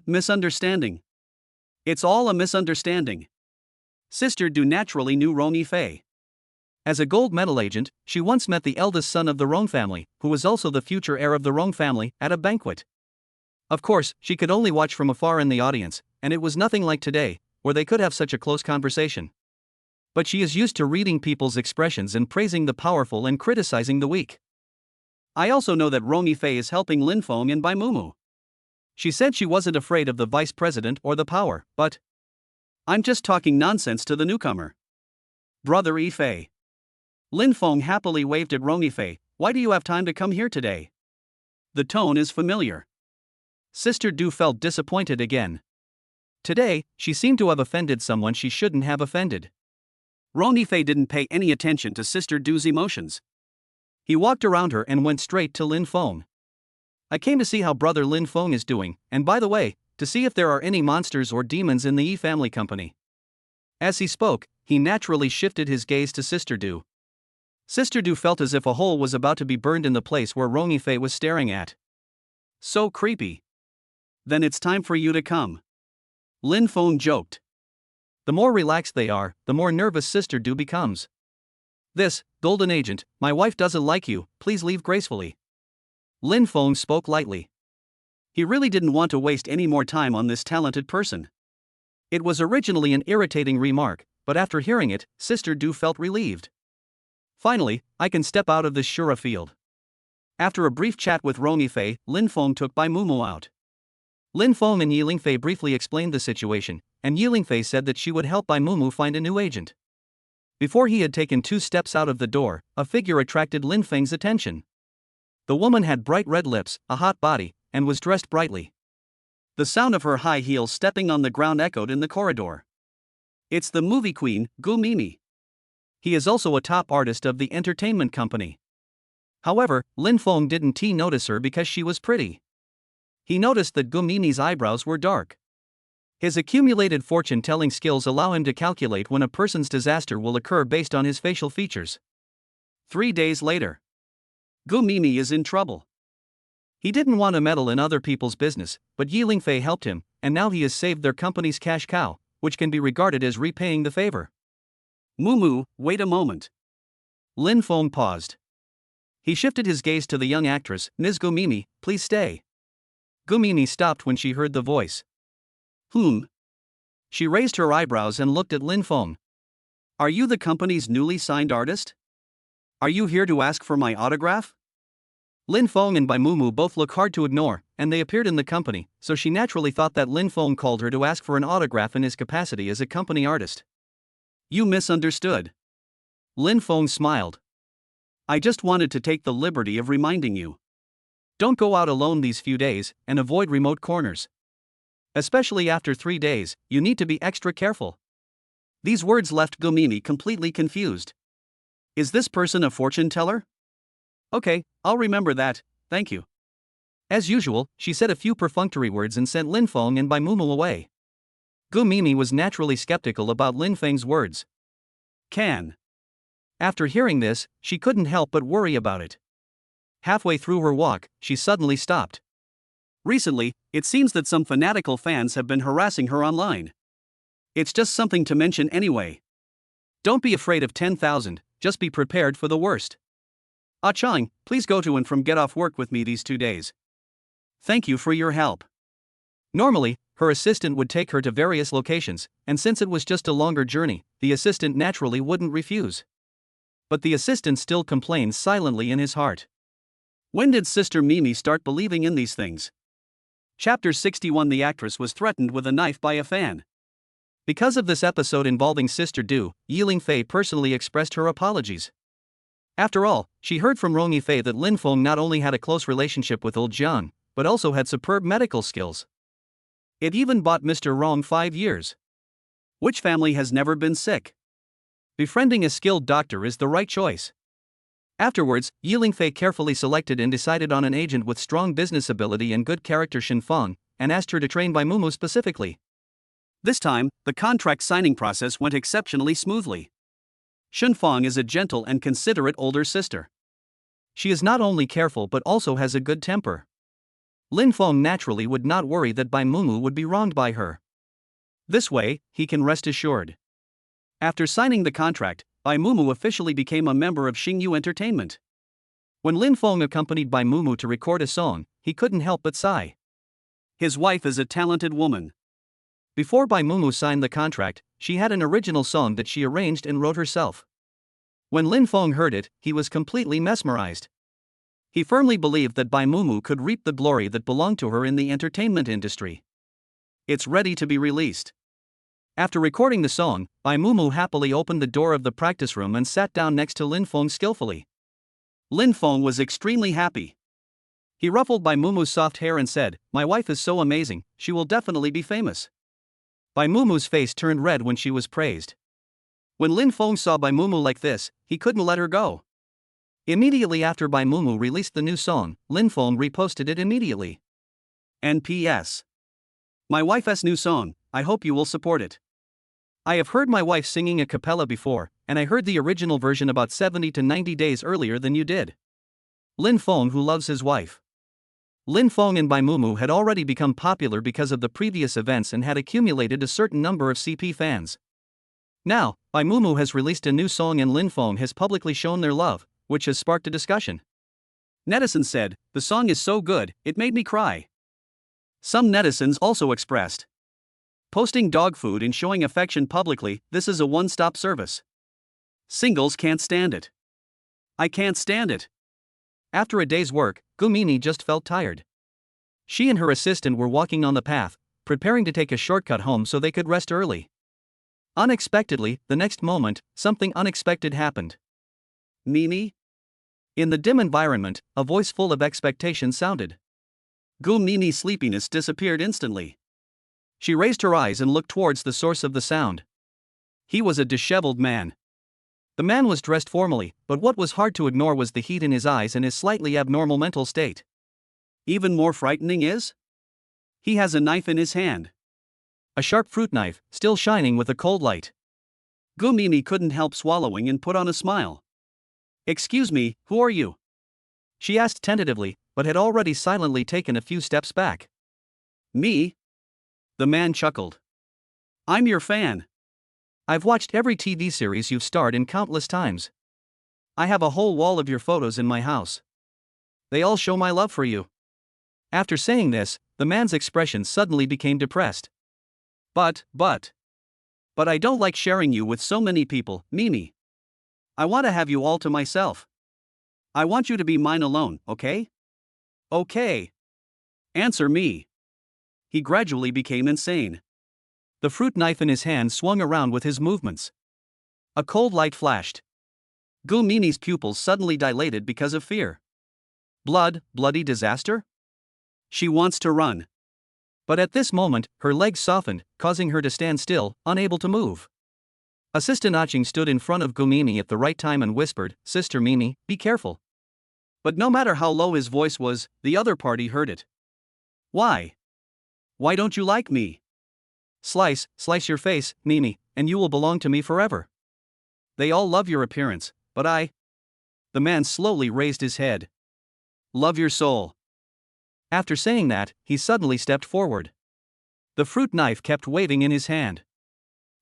Misunderstanding. It's all a misunderstanding. Sister Du naturally knew Roni Fei. As a gold medal agent, she once met the eldest son of the Rong family, who was also the future heir of the Rong family, at a banquet. Of course, she could only watch from afar in the audience, and it was nothing like today, where they could have such a close conversation. But she is used to reading people's expressions and praising the powerful and criticizing the weak. I also know that Roni Fei is helping Lin Feng and Bai Mumu. She said she wasn't afraid of the vice president or the power, but I'm just talking nonsense to the newcomer. Brother Yi Fei. Lin Feng happily waved at Roni Fei. Why do you have time to come here today? The tone is familiar. Sister Du felt disappointed again. Today, she seemed to have offended someone she shouldn't have offended. Roni Fei didn't pay any attention to Sister Du's emotions. He walked around her and went straight to Lin Feng. I came to see how brother Lin Feng is doing, and by the way, to see if there are any monsters or demons in the Yi family company. As he spoke, he naturally shifted his gaze to Sister Du. Sister Du felt as if a hole was about to be burned in the place where Roni Fei was staring at. So creepy. Then it's time for you to come. Lin Feng joked. The more relaxed they are, the more nervous Sister Du becomes. This, golden agent, my wife doesn't like you, please leave gracefully. Lin Feng spoke lightly. He really didn't want to waste any more time on this talented person. It was originally an irritating remark, but after hearing it, Sister Du felt relieved. Finally, I can step out of this Shura field. After a brief chat with Roni Fei, Lin Feng took Bai Mumu out. Lin Feng and Yi Lingfei briefly explained the situation, and Yi Lingfei said that she would help Bai Mumu find a new agent. Before he had taken 2 steps out of the door, a figure attracted Lin Feng's attention. The woman had bright red lips, a hot body, and was dressed brightly. The sound of her high heels stepping on the ground echoed in the corridor. It's the movie queen, Gu Mimi. He is also a top artist of the entertainment company. However, Lin Feng didn't notice her because she was pretty. He noticed that Gu Mimi's eyebrows were dark. His accumulated fortune-telling skills allow him to calculate when a person's disaster will occur based on his facial features. 3 days later. Gu Mimi is in trouble. He didn't want to meddle in other people's business, but Yi Lingfei helped him, and now he has saved their company's cash cow, which can be regarded as repaying the favor. Mumu, wait a moment. Lin Feng paused. He shifted his gaze to the young actress. Ms. Gumimi, please stay. Gumimi stopped when she heard the voice. She raised her eyebrows and looked at Lin Feng. Are you the company's newly signed artist? Are you here to ask for my autograph? Lin Feng and Bai Mumu both look hard to ignore, and they appeared in the company, so she naturally thought that Lin Feng called her to ask for an autograph in his capacity as a company artist. You misunderstood. Lin Feng smiled. I just wanted to take the liberty of reminding you. Don't go out alone these few days, and avoid remote corners. Especially after 3 days, you need to be extra careful. These words left Gumimi completely confused. Is this person a fortune teller? Okay, I'll remember that, thank you. As usual, she said a few perfunctory words and sent Lin Feng and Bai Mumu away. Gumimi was naturally skeptical about Lin Feng's words. After hearing this, she couldn't help but worry about it. Halfway through her walk, she suddenly stopped. Recently, it seems that some fanatical fans have been harassing her online. It's just something to mention anyway. Don't be afraid of 10,000, just be prepared for the worst. Ah Chang, please go to and from get off work with me these 2 days. Thank you for your help. Normally, her assistant would take her to various locations, and since it was just a longer journey, the assistant naturally wouldn't refuse. But the assistant still complains silently in his heart. When did Sister Mimi start believing in these things? Chapter 61. The actress was threatened with a knife by a fan. Because of this episode involving Sister Du, Yiling Fei personally expressed her apologies. After all, she heard from Rong Yifei that Lin Feng not only had a close relationship with old Jiang, but also had superb medical skills. It even bought Mr. Rong 5 years. Which family has never been sick? Befriending a skilled doctor is the right choice. Afterwards, Yiling Fei carefully selected and decided on an agent with strong business ability and good character, Shen Feng, and asked her to train Bai Mumu specifically. This time, the contract signing process went exceptionally smoothly. Shen Feng is a gentle and considerate older sister. She is not only careful but also has a good temper. Lin Feng naturally would not worry that Bai Mumu would be wronged by her. This way, he can rest assured. After signing the contract, Bai Mumu officially became a member of Xingyu Entertainment. When Lin Feng accompanied Bai Mumu to record a song, he couldn't help but sigh. His wife is a talented woman. Before Bai Mumu signed the contract, she had an original song that she arranged and wrote herself. When Lin Feng heard it, he was completely mesmerized. He firmly believed that Bai Mumu could reap the glory that belonged to her in the entertainment industry. It's ready to be released. After recording the song, Bai Mumu happily opened the door of the practice room and sat down next to Lin Feng skillfully. Lin Feng was extremely happy. He ruffled Bai Mumu's soft hair and said, "My wife is so amazing, she will definitely be famous." Bai Mumu's face turned red when she was praised. When Lin Feng saw Bai Mumu like this, he couldn't let her go. Immediately after Bai Mumu released the new song, Lin Feng reposted it immediately. NPS. My wife's new song, I hope you will support it. I have heard my wife singing a cappella before, and I heard the original version about 70 to 90 days earlier than you did. Lin Feng, who loves his wife. Lin Feng and Bai Mumu had already become popular because of the previous events and had accumulated a certain number of CP fans. Now, Bai Mumu has released a new song and Lin Feng has publicly shown their love, which has sparked a discussion. Netizens said, "The song is so good, it made me cry." Some netizens also expressed, posting dog food and showing affection publicly, this is a one-stop service. Singles can't stand it. I can't stand it. After a day's work, Gumini just felt tired. She and her assistant were walking on the path, preparing to take a shortcut home so they could rest early. Unexpectedly, the next moment, something unexpected happened. Mimi? In the dim environment, a voice full of expectation sounded. Gumini's sleepiness disappeared instantly. She raised her eyes and looked towards the source of the sound. He was a disheveled man. The man was dressed formally, but what was hard to ignore was the heat in his eyes and his slightly abnormal mental state. Even more frightening is, he has a knife in his hand. A sharp fruit knife, still shining with a cold light. Gumini couldn't help swallowing and put on a smile. "Excuse me, who are you?" she asked tentatively, but had already silently taken a few steps back. "Me?" The man chuckled. "I'm your fan. I've watched every TV series you've starred in countless times. I have a whole wall of your photos in my house. They all show my love for you. After saying this, the man's expression suddenly became depressed. But I don't like sharing you with so many people, Mimi. I want to have you all to myself. I want you to be mine alone, okay? Okay. Answer me. He gradually became insane. The fruit knife in his hand swung around with his movements. A cold light flashed. Gumini's pupils suddenly dilated because of fear. Bloody disaster? She wants to run. But at this moment, her legs softened, causing her to stand still, unable to move. Assistant Aching stood in front of Gumini at the right time and whispered, "Sister Mimi, be careful." But no matter how low his voice was, the other party heard it. Why? Why don't you like me? Slice your face, Mimi, and you will belong to me forever. They all love your appearance, but I. The man slowly raised his head. Love your soul. After saying that, he suddenly stepped forward. The fruit knife kept waving in his hand.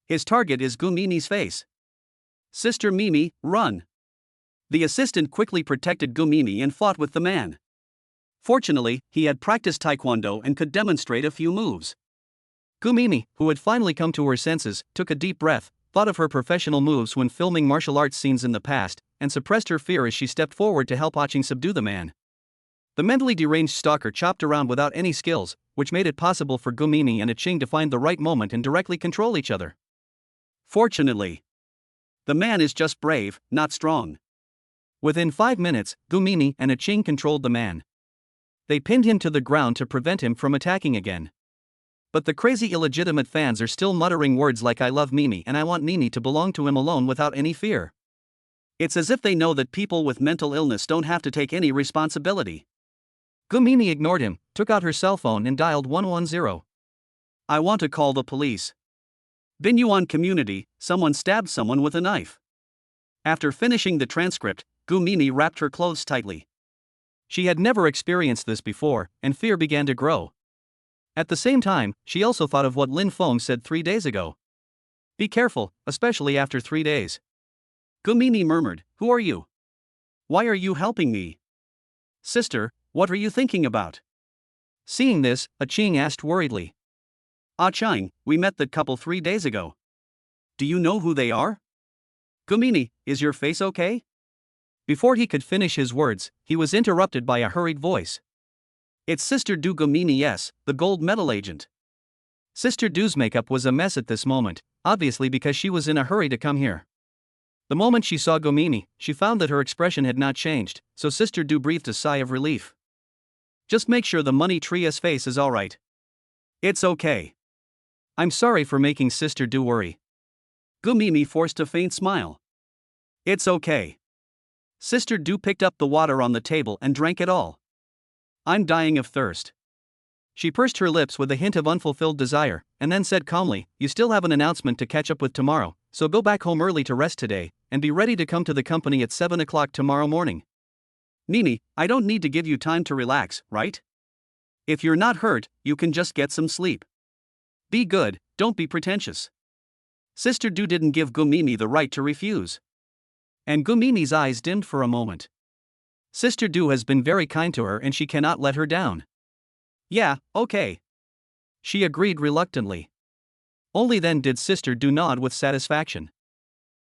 His target is Gumini's face. Sister Mimi, run. The assistant quickly protected Gumini and fought with the man. Fortunately, he had practiced taekwondo and could demonstrate a few moves. Gumini, who had finally come to her senses, took a deep breath, thought of her professional moves when filming martial arts scenes in the past, and suppressed her fear as she stepped forward to help Aching subdue the man. The mentally deranged stalker chopped around without any skills, which made it possible for Gumini and Aching to find the right moment and directly control each other. Fortunately, the man is just brave, not strong. Within 5 minutes, Gumini and Aching controlled the man. They pinned him to the ground to prevent him from attacking again. But the crazy illegitimate fans are still muttering words like "I love Mimi" and "I want Mimi to belong to him alone" without any fear. It's as if they know that people with mental illness don't have to take any responsibility. Gumini ignored him, took out her cell phone and dialed 110. I want to call the police. Binyuan community, someone stabbed someone with a knife. After finishing the transcript, Gumini wrapped her clothes tightly. She had never experienced this before, and fear began to grow. At the same time, she also thought of what Lin Feng said 3 days ago. Be careful, especially after 3 days. Gumini murmured, "Who are you? Why are you helping me? Sister, what are you thinking about?" Seeing this, Aching asked worriedly. Aching, we met that couple 3 days ago. Do you know who they are? Gumini, is your face okay? Before he could finish his words, he was interrupted by a hurried voice. It's Sister Du Gumini, yes, the gold medal agent. Sister Du's makeup was a mess at this moment, obviously because she was in a hurry to come here. The moment she saw Gumini, she found that her expression had not changed, so Sister Du breathed a sigh of relief. Just make sure the money tree's face is alright. It's okay. I'm sorry for making Sister Du worry. Gumini forced a faint smile. It's okay. Sister Du picked up the water on the table and drank it all. I'm dying of thirst. She pursed her lips with a hint of unfulfilled desire, and then said calmly, You still have an announcement to catch up with tomorrow, so go back home early to rest today, and be ready to come to the company at 7 o'clock tomorrow morning. Mimi, I don't need to give you time to relax, right? If you're not hurt, you can just get some sleep. Be good, don't be pretentious. Sister Du didn't give Gumini the right to refuse. And Gumini's eyes dimmed for a moment. Sister Du has been very kind to her and she cannot let her down. Yeah, okay. She agreed reluctantly. Only then did Sister Du nod with satisfaction.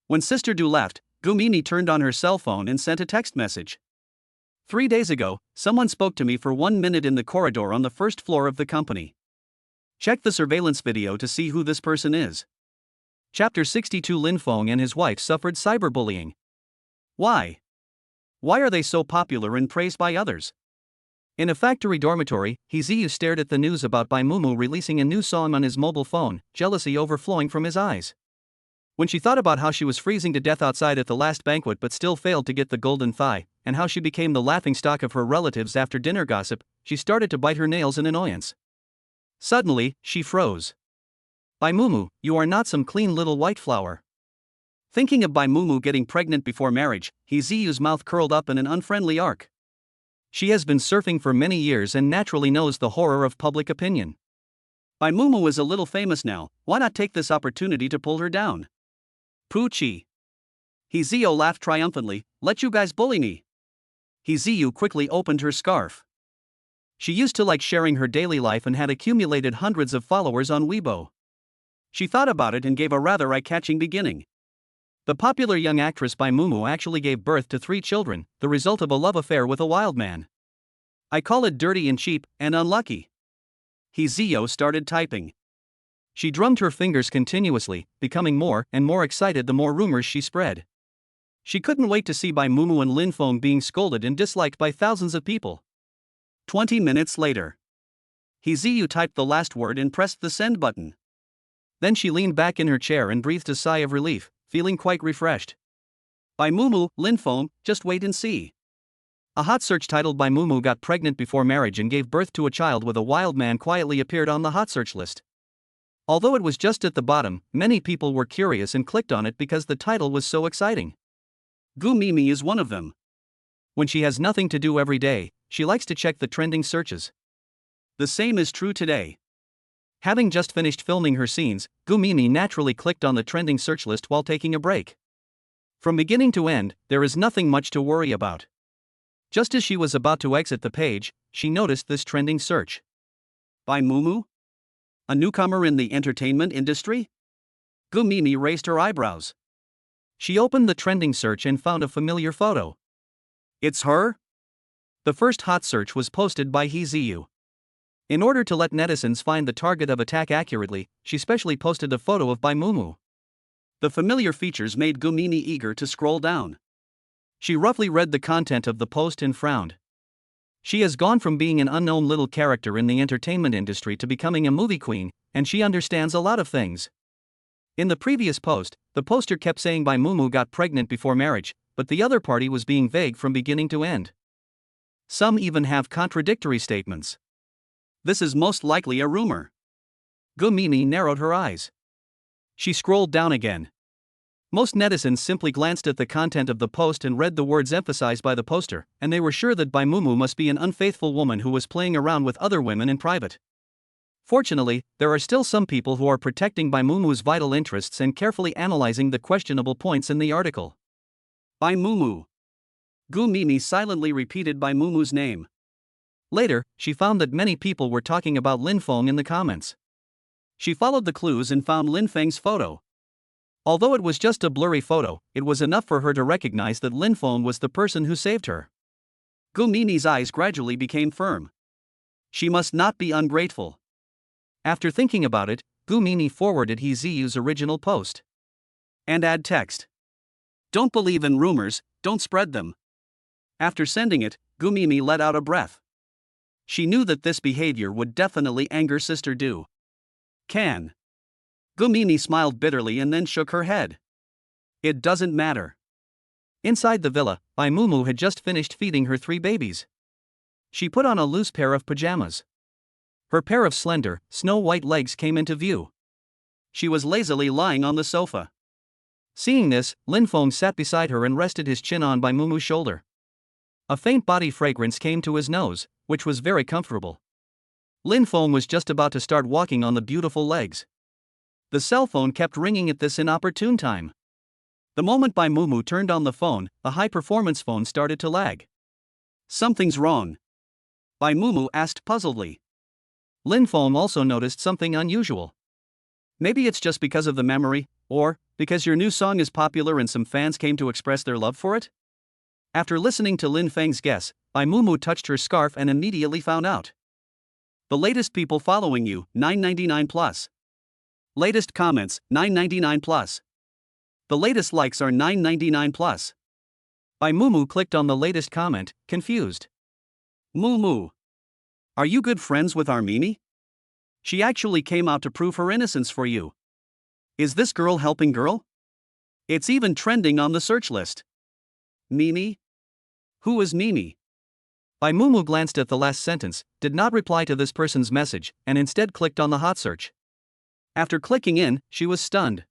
When Sister Du left, Gumini turned on her cell phone and sent a text message. 3 days ago, someone spoke to me for 1 minute in the corridor on the first floor of the company. Check the surveillance video to see who this person is. Chapter 62 Lin Feng and his wife suffered cyberbullying. Why? Why are they so popular and praised by others? In a factory dormitory, Ziyu stared at the news about Bai Mumu releasing a new song on his mobile phone, jealousy overflowing from his eyes. When she thought about how she was freezing to death outside at the last banquet but still failed to get the golden thigh, and how she became the laughingstock of her relatives after dinner gossip, she started to bite her nails in annoyance. Suddenly, she froze. Bai Mumu, you are not some clean little white flower. Thinking of Bai Mumu getting pregnant before marriage, Ziyu's mouth curled up in an unfriendly arc. She has been surfing for many years and naturally knows the horror of public opinion. Bai Mumu is a little famous now, why not take this opportunity to pull her down? Poochie. Ziyu laughed triumphantly, let you guys bully me. Hiziyu quickly opened her scarf. She used to like sharing her daily life and had accumulated hundreds of followers on Weibo. She thought about it and gave a rather eye-catching beginning. The popular young actress Bai Mumu actually gave birth to 3 children, the result of a love affair with a wild man. I call it dirty and cheap, and unlucky. Hiziyu started typing. She drummed her fingers continuously, becoming more and more excited the more rumors she spread. She couldn't wait to see Bai Mumu and Lin Feng being scolded and disliked by thousands of people. 20 minutes later. Hiziyu typed the last word and pressed the send button. Then she leaned back in her chair and breathed a sigh of relief, feeling quite refreshed. Bai Mumu, Lin Feng, just wait and see. A hot search titled Bai Mumu got pregnant before marriage and gave birth to a child with a wild man quietly appeared on the hot search list. Although it was just at the bottom, many people were curious and clicked on it because the title was so exciting. Gu Mimi is one of them. When she has nothing to do every day, she likes to check the trending searches. The same is true today. Having just finished filming her scenes, Gu Mimi naturally clicked on the trending search list while taking a break. From beginning to end, there is nothing much to worry about. Just as she was about to exit the page, she noticed this trending search. Bai Mumu? A newcomer in the entertainment industry? Gu Mimi raised her eyebrows. She opened the trending search and found a familiar photo. It's her? The first hot search was posted by Hiziyu. In order to let netizens find the target of attack accurately, she specially posted a photo of Bai Mumu. The familiar features made Gu Mimi eager to scroll down. She roughly read the content of the post and frowned. She has gone from being an unknown little character in the entertainment industry to becoming a movie queen, and she understands a lot of things. In the previous post, the poster kept saying Bai Mumu got pregnant before marriage, but the other party was being vague from beginning to end. Some even have contradictory statements. This is most likely a rumor. Gu Mimi narrowed her eyes. She scrolled down again. Most netizens simply glanced at the content of the post and read the words emphasized by the poster, and they were sure that Bai Mumu must be an unfaithful woman who was playing around with other women in private. Fortunately, there are still some people who are protecting Bai Mumu's vital interests and carefully analyzing the questionable points in the article. Bai Mumu. Gu Mimi silently repeated Bai Mumu's name. Later, she found that many people were talking about Lin Feng in the comments. She followed the clues and found Lin Feng's photo. Although it was just a blurry photo, it was enough for her to recognize that Lin Feng was the person who saved her. Gu Mimi's eyes gradually became firm. She must not be ungrateful. After thinking about it, Gu Mimi forwarded Hiziyu's original post. And add text. Don't believe in rumors, don't spread them. After sending it, Gu Mimi let out a breath. She knew that this behavior would definitely anger Sister Du. Can. Gu Mimi smiled bitterly and then shook her head. It doesn't matter. Inside the villa, Bai Mumu had just finished feeding her 3 babies. She put on a loose pair of pajamas. Her pair of slender, snow-white legs came into view. She was lazily lying on the sofa. Seeing this, Lin Feng sat beside her and rested his chin on Bai Mumu's shoulder. A faint body fragrance came to his nose, which was very comfortable. Lin Feng was just about to start walking on the beautiful legs. The cell phone kept ringing at this inopportune time. The moment Bai Mumu turned on the phone, a high-performance phone started to lag. Something's wrong. Bai Mumu asked puzzledly. Lin Feng also noticed something unusual. Maybe it's just because of the memory, or because your new song is popular and some fans came to express their love for it? After listening to Lin Feng's guess, Bai Mumu touched her scarf and immediately found out. The latest people following you, 999 plus. Latest comments, 999 plus. The latest likes are 999 plus. Bai Mumu clicked on the latest comment, confused. Mumu. Are you good friends with our Mimi? She actually came out to prove her innocence for you. Is this girl helping girl? It's even trending on the search list. Mimi? Who is Mimi? Bai Mumu glanced at the last sentence, did not reply to this person's message, and instead clicked on the hot search. After clicking in, she was stunned.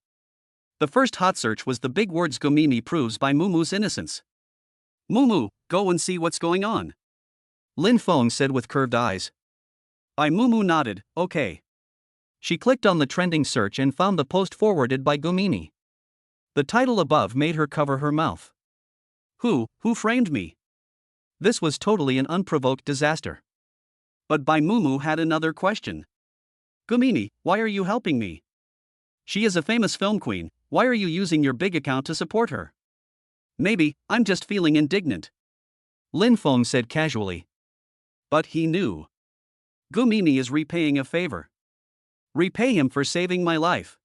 The first hot search was the big words Gu Mimi proves Bai Mumu's innocence. Mumu, go and see what's going on. Lin Feng said with curved eyes. Bai Mumu nodded, okay. She clicked on the trending search and found the post forwarded by Gu Mimi. The title above made her cover her mouth. Who framed me? This was totally an unprovoked disaster. But Bai Mumu had another question. Gumini, why are you helping me? She is a famous film queen, why are you using your big account to support her? Maybe, I'm just feeling indignant. Lin Feng said casually. But he knew. Gumini is repaying a favor. Repay him for saving my life.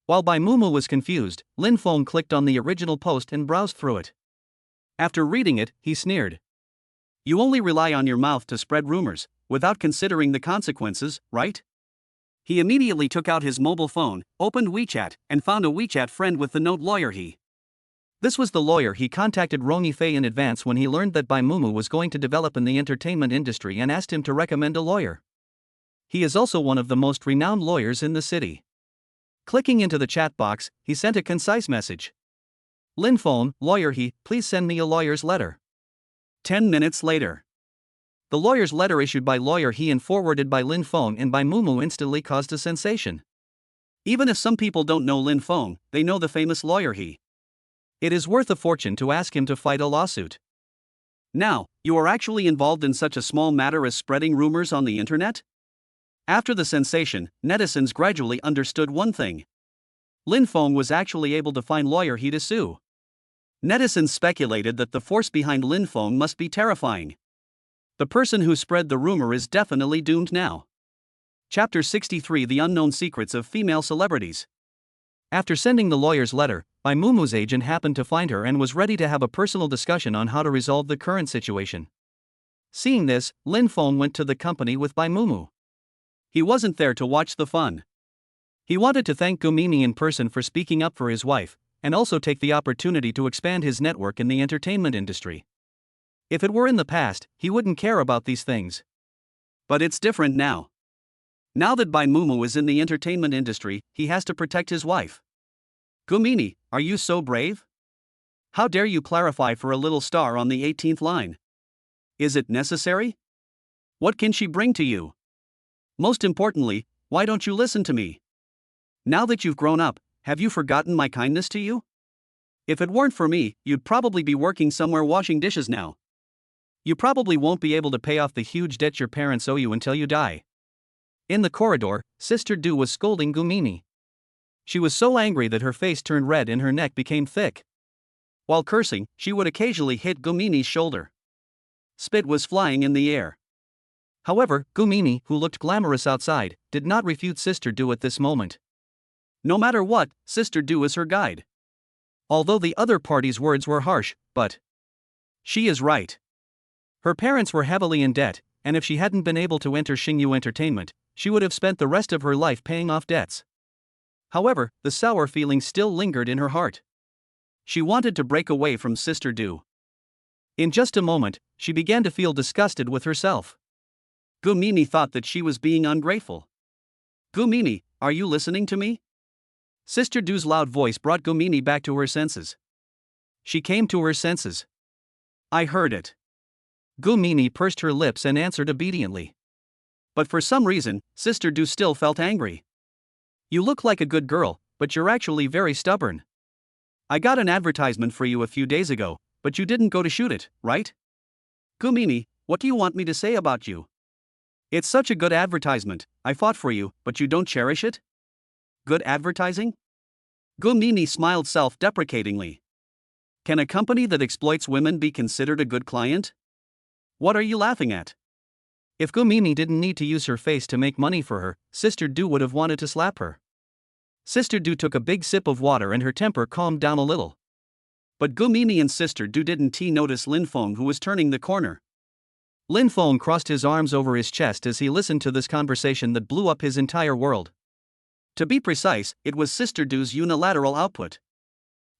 While Bai Mumu was confused, Lin Feng clicked on the original post and browsed through it. After reading it, he sneered. You only rely on your mouth to spread rumors, without considering the consequences, right? He immediately took out his mobile phone, opened WeChat, and found a WeChat friend with the note lawyer he. This was the lawyer he contacted Rong Yifei in advance when he learned that Bai Mumu was going to develop in the entertainment industry and asked him to recommend a lawyer. He is also one of the most renowned lawyers in the city. Clicking into the chat box, he sent a concise message. Lin Feng, lawyer he, please send me a lawyer's letter. 10 minutes later. The lawyer's letter issued by lawyer he and forwarded by Lin Feng and Bai Mumu instantly caused a sensation. Even if some people don't know Lin Feng, they know the famous lawyer he. It is worth a fortune to ask him to fight a lawsuit. Now, you are actually involved in such a small matter as spreading rumors on the internet? After the sensation, netizens gradually understood one thing. Lin Feng was actually able to find lawyer he to sue. Netizens speculated that the force behind Lin Feng must be terrifying. The person who spread the rumor is definitely doomed now. Chapter 63: The Unknown Secrets of Female Celebrities. After sending the lawyer's letter, Bai Mumu's agent happened to find her and was ready to have a personal discussion on how to resolve the current situation. Seeing this, Lin Feng went to the company with Bai Mumu. He wasn't there to watch the fun. He wanted to thank Gumini in person for speaking up for his wife, and also take the opportunity to expand his network in the entertainment industry. If it were in the past, he wouldn't care about these things. But it's different now. Now that Bai Mumu is in the entertainment industry, he has to protect his wife. Gumini, are you so brave? How dare you clarify for a little star on the 18th line? Is it necessary? What can she bring to you? Most importantly, why don't you listen to me? Now that you've grown up, have you forgotten my kindness to you? If it weren't for me, you'd probably be working somewhere washing dishes now. You probably won't be able to pay off the huge debt your parents owe you until you die. In the corridor, Sister Du was scolding Gumini. She was so angry that her face turned red and her neck became thick. While cursing, she would occasionally hit Gumini's shoulder. Spit was flying in the air. However, Gumini, who looked glamorous outside, did not refute Sister Du at this moment. No matter what, Sister Du is her guide. Although the other party's words were harsh, but she is right. Her parents were heavily in debt, and if she hadn't been able to enter Xingyu Entertainment, she would have spent the rest of her life paying off debts. However, the sour feeling still lingered in her heart. She wanted to break away from Sister Du. In just a moment, she began to feel disgusted with herself. Gumini thought that she was being ungrateful. Gumini, are you listening to me? Sister Du's loud voice brought Gumini back to her senses. She came to her senses. I heard it. Gumini pursed her lips and answered obediently. But for some reason, Sister Du still felt angry. You look like a good girl, but you're actually very stubborn. I got an advertisement for you a few days ago, but you didn't go to shoot it, right? Gumini, what do you want me to say about you? It's such a good advertisement, I fought for you, but you don't cherish it? Good advertising? Gumini smiled self-deprecatingly. Can a company that exploits women be considered a good client? What are you laughing at? If Gumini didn't need to use her face to make money for her, Sister Du would have wanted to slap her. Sister Du took a big sip of water and her temper calmed down a little. But Gumini and Sister Du didn't notice Lin Feng, who was turning the corner. Lin Feng crossed his arms over his chest as he listened to this conversation that blew up his entire world. To be precise, it was Sister Du's unilateral output.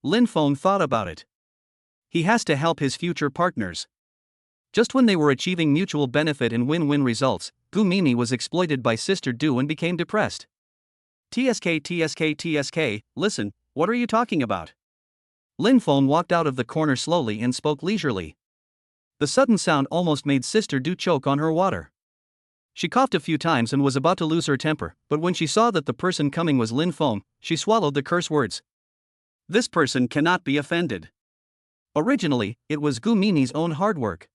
Lin Feng thought about it. He has to help his future partners. Just when they were achieving mutual benefit and win-win results, Gumini was exploited by Sister Du and became depressed. TSK, listen, what are you talking about? Lin Feng walked out of the corner slowly and spoke leisurely. The sudden sound almost made Sister Du choke on her water. She coughed a few times and was about to lose her temper, but when she saw that the person coming was Lin Feng, she swallowed the curse words. This person cannot be offended. Originally, it was Gu Mimi's own hard work.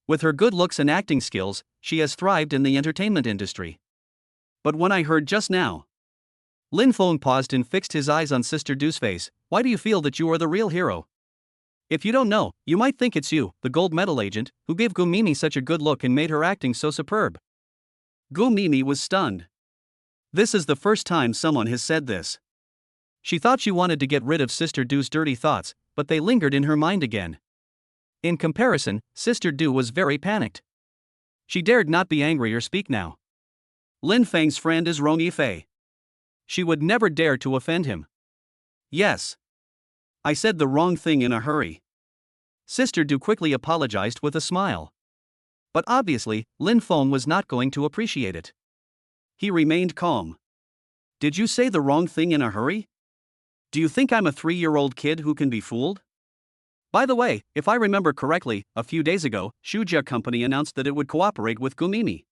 With her good looks and acting skills, she has thrived in the entertainment industry. But when I heard just now, Lin Feng paused and fixed his eyes on Sister Du's face. Why do you feel that you are the real hero? If you don't know, you might think it's you, the gold medal agent, who gave Gu Mimi such a good look and made her acting so superb. Gu Mimi was stunned. This is the first time someone has said this. She thought she wanted to get rid of Sister Du's dirty thoughts, but they lingered in her mind again. In comparison, Sister Du was very panicked. She dared not be angry or speak now. Lin Feng's friend is Rong Yifei. She would never dare to offend him. Yes. I said the wrong thing in a hurry. Sister Du quickly apologized with a smile. But obviously, Lin Feng was not going to appreciate it. He remained calm. Did you say the wrong thing in a hurry? Do you think I'm a 3-year-old kid who can be fooled? By the way, if I remember correctly, a few days ago, Shujia Company announced that it would cooperate with Gu Mimi.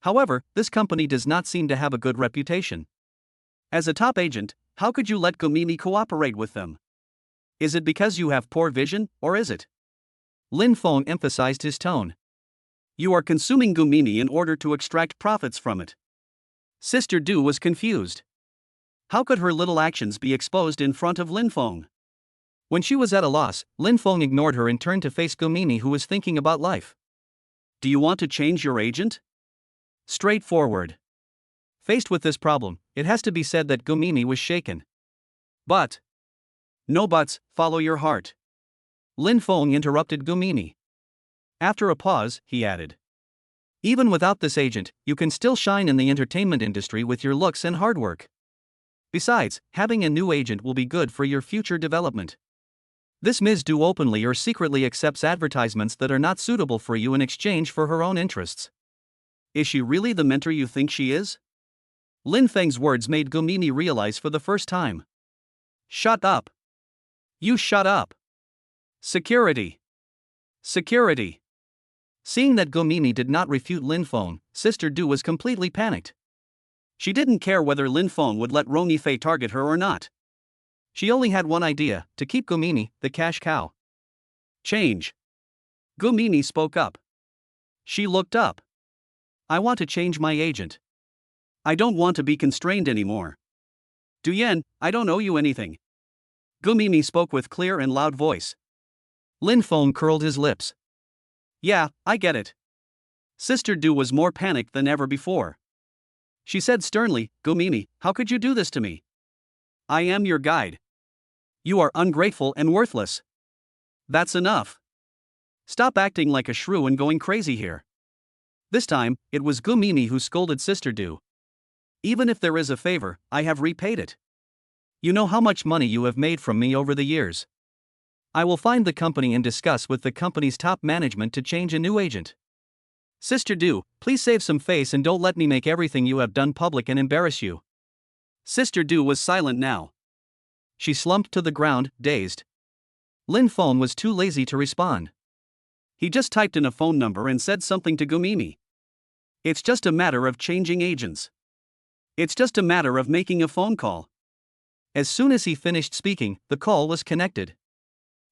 However, this company does not seem to have a good reputation. As a top agent, how could you let Gu Mimi cooperate with them? Is it because you have poor vision, or is it? Lin Feng emphasized his tone. You are consuming Gu Mimi in order to extract profits from it. Sister Du was confused. How could her little actions be exposed in front of Lin Feng? When she was at a loss, Lin Feng ignored her and turned to face Gu Mimi, who was thinking about life. Do you want to change your agent? Straightforward. Faced with this problem, it has to be said that Gu Mimi was shaken. But. No buts, follow your heart. Lin Feng interrupted Gu Mimi. After a pause, he added. Even without this agent, you can still shine in the entertainment industry with your looks and hard work. Besides, having a new agent will be good for your future development. This Ms. Du openly or secretly accepts advertisements that are not suitable for you in exchange for her own interests. Is she really the mentor you think she is? Lin Feng's words made Gu Mimi realize for the first time. Shut up. You shut up. Security. Security. Seeing that Gu Mimi did not refute Lin Feng, Sister Du was completely panicked. She didn't care whether Lin Feng would let Rong Yifei target her or not. She only had one idea, to keep Gu Mimi, the cash cow. Change. Gu Mimi spoke up. She looked up. I want to change my agent. I don't want to be constrained anymore. Du Yan, I don't owe you anything. Gu Mimi spoke with clear and loud voice. Lin Feng curled his lips. Yeah, I get it. Sister Du was more panicked than ever before. She said sternly, Gu Mimi, how could you do this to me? I am your guide. You are ungrateful and worthless. That's enough. Stop acting like a shrew and going crazy here. This time, it was Gu Mimi who scolded Sister Du. Even if there is a favor, I have repaid it. You know how much money you have made from me over the years. I will find the company and discuss with the company's top management to change a new agent. Sister Du, please save some face and don't let me make everything you have done public and embarrass you. Sister Du was silent now. She slumped to the ground, dazed. Lin Feng was too lazy to respond. He just typed in a phone number and said something to Gu Mimi. It's just a matter of changing agents. It's just a matter of making a phone call. As soon as he finished speaking, the call was connected.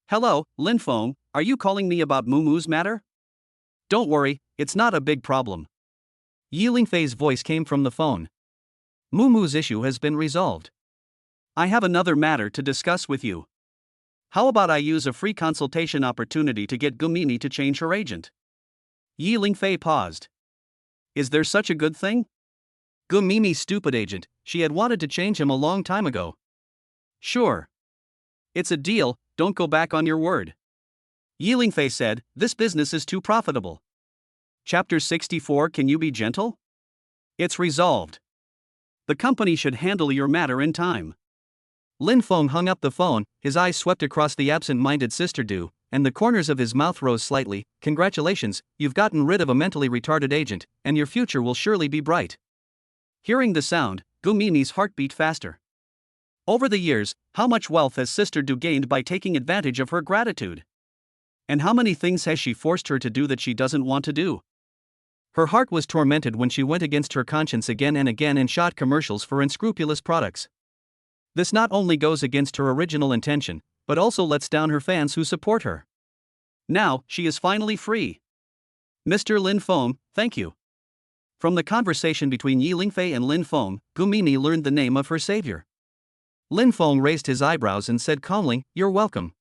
Hello, Lin Feng, are you calling me about Mumu's matter? Don't worry, it's not a big problem. Yi Lingfei's voice came from the phone. Mumu's issue has been resolved. I have another matter to discuss with you. How about I use a free consultation opportunity to get Gu Mimi to change her agent? Yi Lingfei paused. Is there such a good thing? Gu Mimi's stupid agent, she had wanted to change him a long time ago. Sure. It's a deal, don't go back on your word. Yi Lingfei said, this business is too profitable. Chapter 64. Can you be gentle? It's resolved. The company should handle your matter in time. Lin Feng hung up the phone, his eyes swept across the absent-minded Sister Du, and the corners of his mouth rose slightly. Congratulations, you've gotten rid of a mentally retarded agent, and your future will surely be bright. Hearing the sound, Gu Mimi's heart beat faster. Over the years, how much wealth has Sister Du gained by taking advantage of her gratitude? And how many things has she forced her to do that she doesn't want to do? Her heart was tormented when she went against her conscience again and again and shot commercials for unscrupulous products. This not only goes against her original intention, but also lets down her fans who support her. Now, she is finally free. Mr. Lin Feng, thank you. From the conversation between Yi Lingfei and Lin Feng, Gumini learned the name of her savior. Lin Feng raised his eyebrows and said calmly, "You're welcome.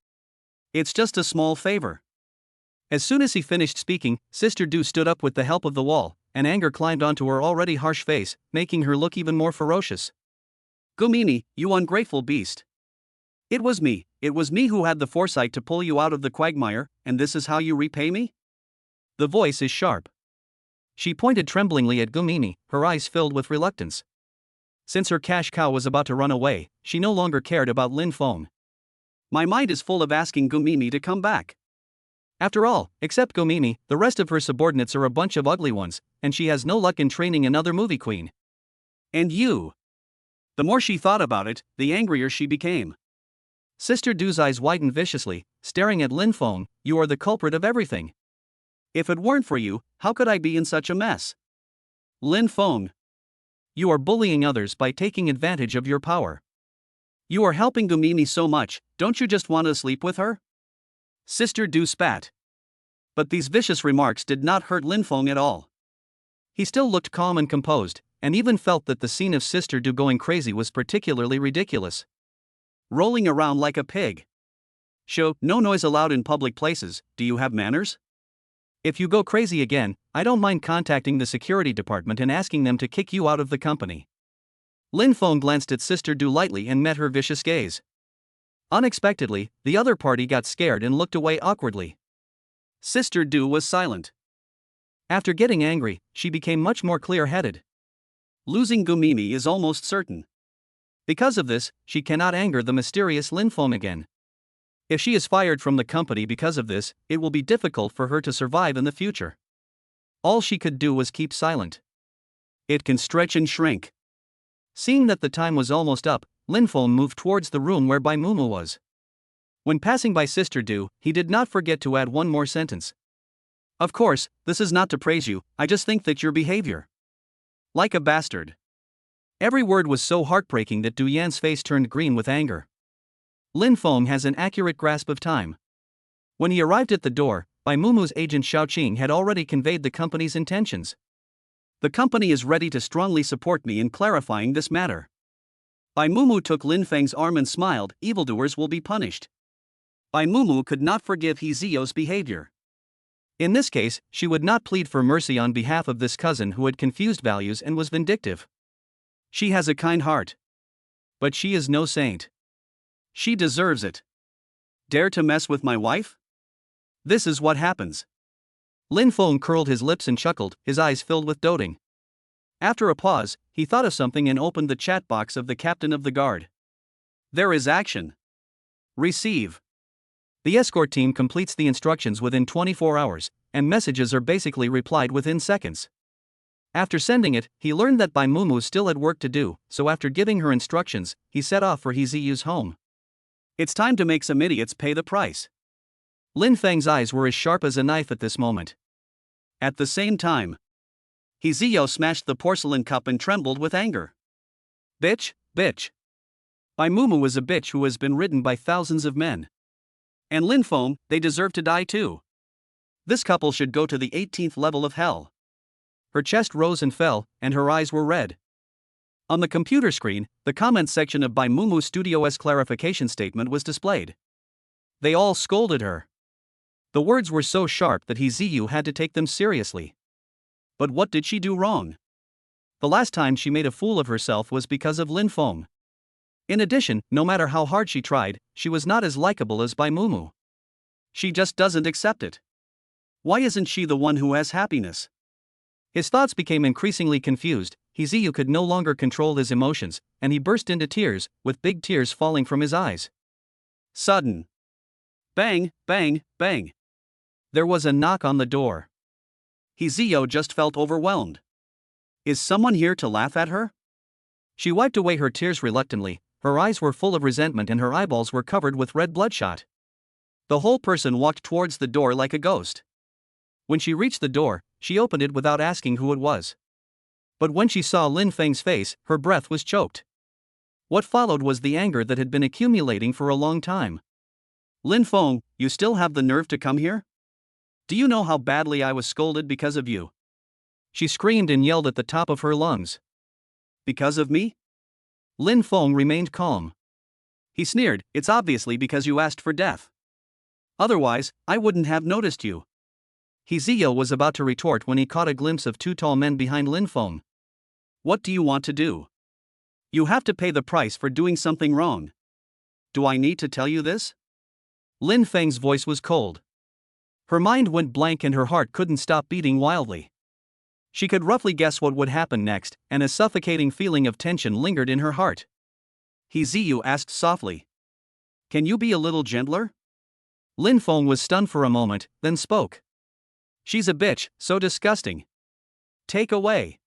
It's just a small favor." As soon as he finished speaking, Sister Du stood up with the help of the wall, and anger climbed onto her already harsh face, making her look even more ferocious. "Gumini, you ungrateful beast. It was me who had the foresight to pull you out of the quagmire, and this is how you repay me?" The voice is sharp. She pointed tremblingly at Gumini, her eyes filled with reluctance. Since her cash cow was about to run away, she no longer cared about Lin Feng. "My mind is full of asking Gumini to come back. After all, except Gumini, the rest of her subordinates are a bunch of ugly ones, and she has no luck in training another movie queen. And you." The more she thought about it, the angrier she became. Sister Du's eyes widened viciously, staring at Lin Feng. "You are the culprit of everything. If it weren't for you, how could I be in such a mess? Lin Feng, you are bullying others by taking advantage of your power. You are helping Gumini so much, don't you just want to sleep with her?" Sister Du spat. But these vicious remarks did not hurt Lin Feng at all. He still looked calm and composed, and even felt that the scene of Sister Du going crazy was particularly ridiculous. Rolling around like a pig. "Show, no noise allowed in public places, do you have manners? If you go crazy again, I don't mind contacting the security department and asking them to kick you out of the company." Lin Feng glanced at Sister Du lightly and met her vicious gaze. Unexpectedly, the other party got scared and looked away awkwardly. Sister Du was silent. After getting angry, she became much more clear-headed. Losing Gumini is almost certain. Because of this, she cannot anger the mysterious Lin Feng again. If she is fired from the company because of this, it will be difficult for her to survive in the future. All she could do was keep silent. It can stretch and shrink. Seeing that the time was almost up, Lin Feng moved towards the room where Bai Mumu was. When passing by Sister Du, he did not forget to add one more sentence. "Of course, this is not to praise you, I just think that your behavior. Like a bastard." Every word was so heartbreaking that Du Yan's face turned green with anger. Lin Feng has an accurate grasp of time. When he arrived at the door, Bai Mumu's agent Xiaoqing had already conveyed the company's intentions. "The company is ready to strongly support me in clarifying this matter." Bai Mumu took Lin Feng's arm and smiled. "Evildoers will be punished." Bai Mumu could not forgive He Zio's behavior. In this case, she would not plead for mercy on behalf of this cousin who had confused values and was vindictive. She has a kind heart. But she is no saint. She deserves it. Dare to mess with my wife? This is what happens. Lin Feng curled his lips and chuckled, his eyes filled with doting. After a pause, he thought of something and opened the chat box of the captain of the guard. There is action. Receive. The escort team completes the instructions within 24 hours, and messages are basically replied within seconds. After sending it, he learned that Bai Mumu still had work to do, so after giving her instructions, he set off for He Ziyu's home. It's time to make some idiots pay the price. Lin Feng's eyes were as sharp as a knife at this moment. At the same time, He Ziyu smashed the porcelain cup and trembled with anger. Bitch, bitch. Bai Mumu is a bitch who has been ridden by thousands of men. And Lin Feng, they deserve to die too. This couple should go to the 18th level of hell. Her chest rose and fell, and her eyes were red. On the computer screen, the comments section of Bai Mumu Studio's clarification statement was displayed. They all scolded her. The words were so sharp that He Ziyu had to take them seriously. But what did she do wrong? The last time she made a fool of herself was because of Lin Feng. In addition, no matter how hard she tried, she was not as likable as Bai Mumu. She just doesn't accept it. Why isn't she the one who has happiness? His thoughts became increasingly confused. He Ziyu could no longer control his emotions, and he burst into tears, with big tears falling from his eyes. Sudden. Bang, bang, bang. There was a knock on the door. He Ziyu just felt overwhelmed. Is someone here to laugh at her? She wiped away her tears reluctantly. Her eyes were full of resentment and her eyeballs were covered with red bloodshot. The whole person walked towards the door like a ghost. When she reached the door, she opened it without asking who it was. But when she saw Lin Feng's face, her breath was choked. What followed was the anger that had been accumulating for a long time. Lin Feng, you still have the nerve to come here? Do you know how badly I was scolded because of you? She screamed and yelled at the top of her lungs. Because of me? Lin Feng remained calm. He sneered, it's obviously because you asked for death. Otherwise, I wouldn't have noticed you. He Ziyo was about to retort when he caught a glimpse of two tall men behind Lin Feng. What do you want to do? You have to pay the price for doing something wrong. Do I need to tell you this? Lin Feng's voice was cold. Her mind went blank and her heart couldn't stop beating wildly. She could roughly guess what would happen next, and a suffocating feeling of tension lingered in her heart. He Ziyu asked softly. Can you be a little gentler? Lin Feng was stunned for a moment, then spoke. She's a bitch, so disgusting. Take away.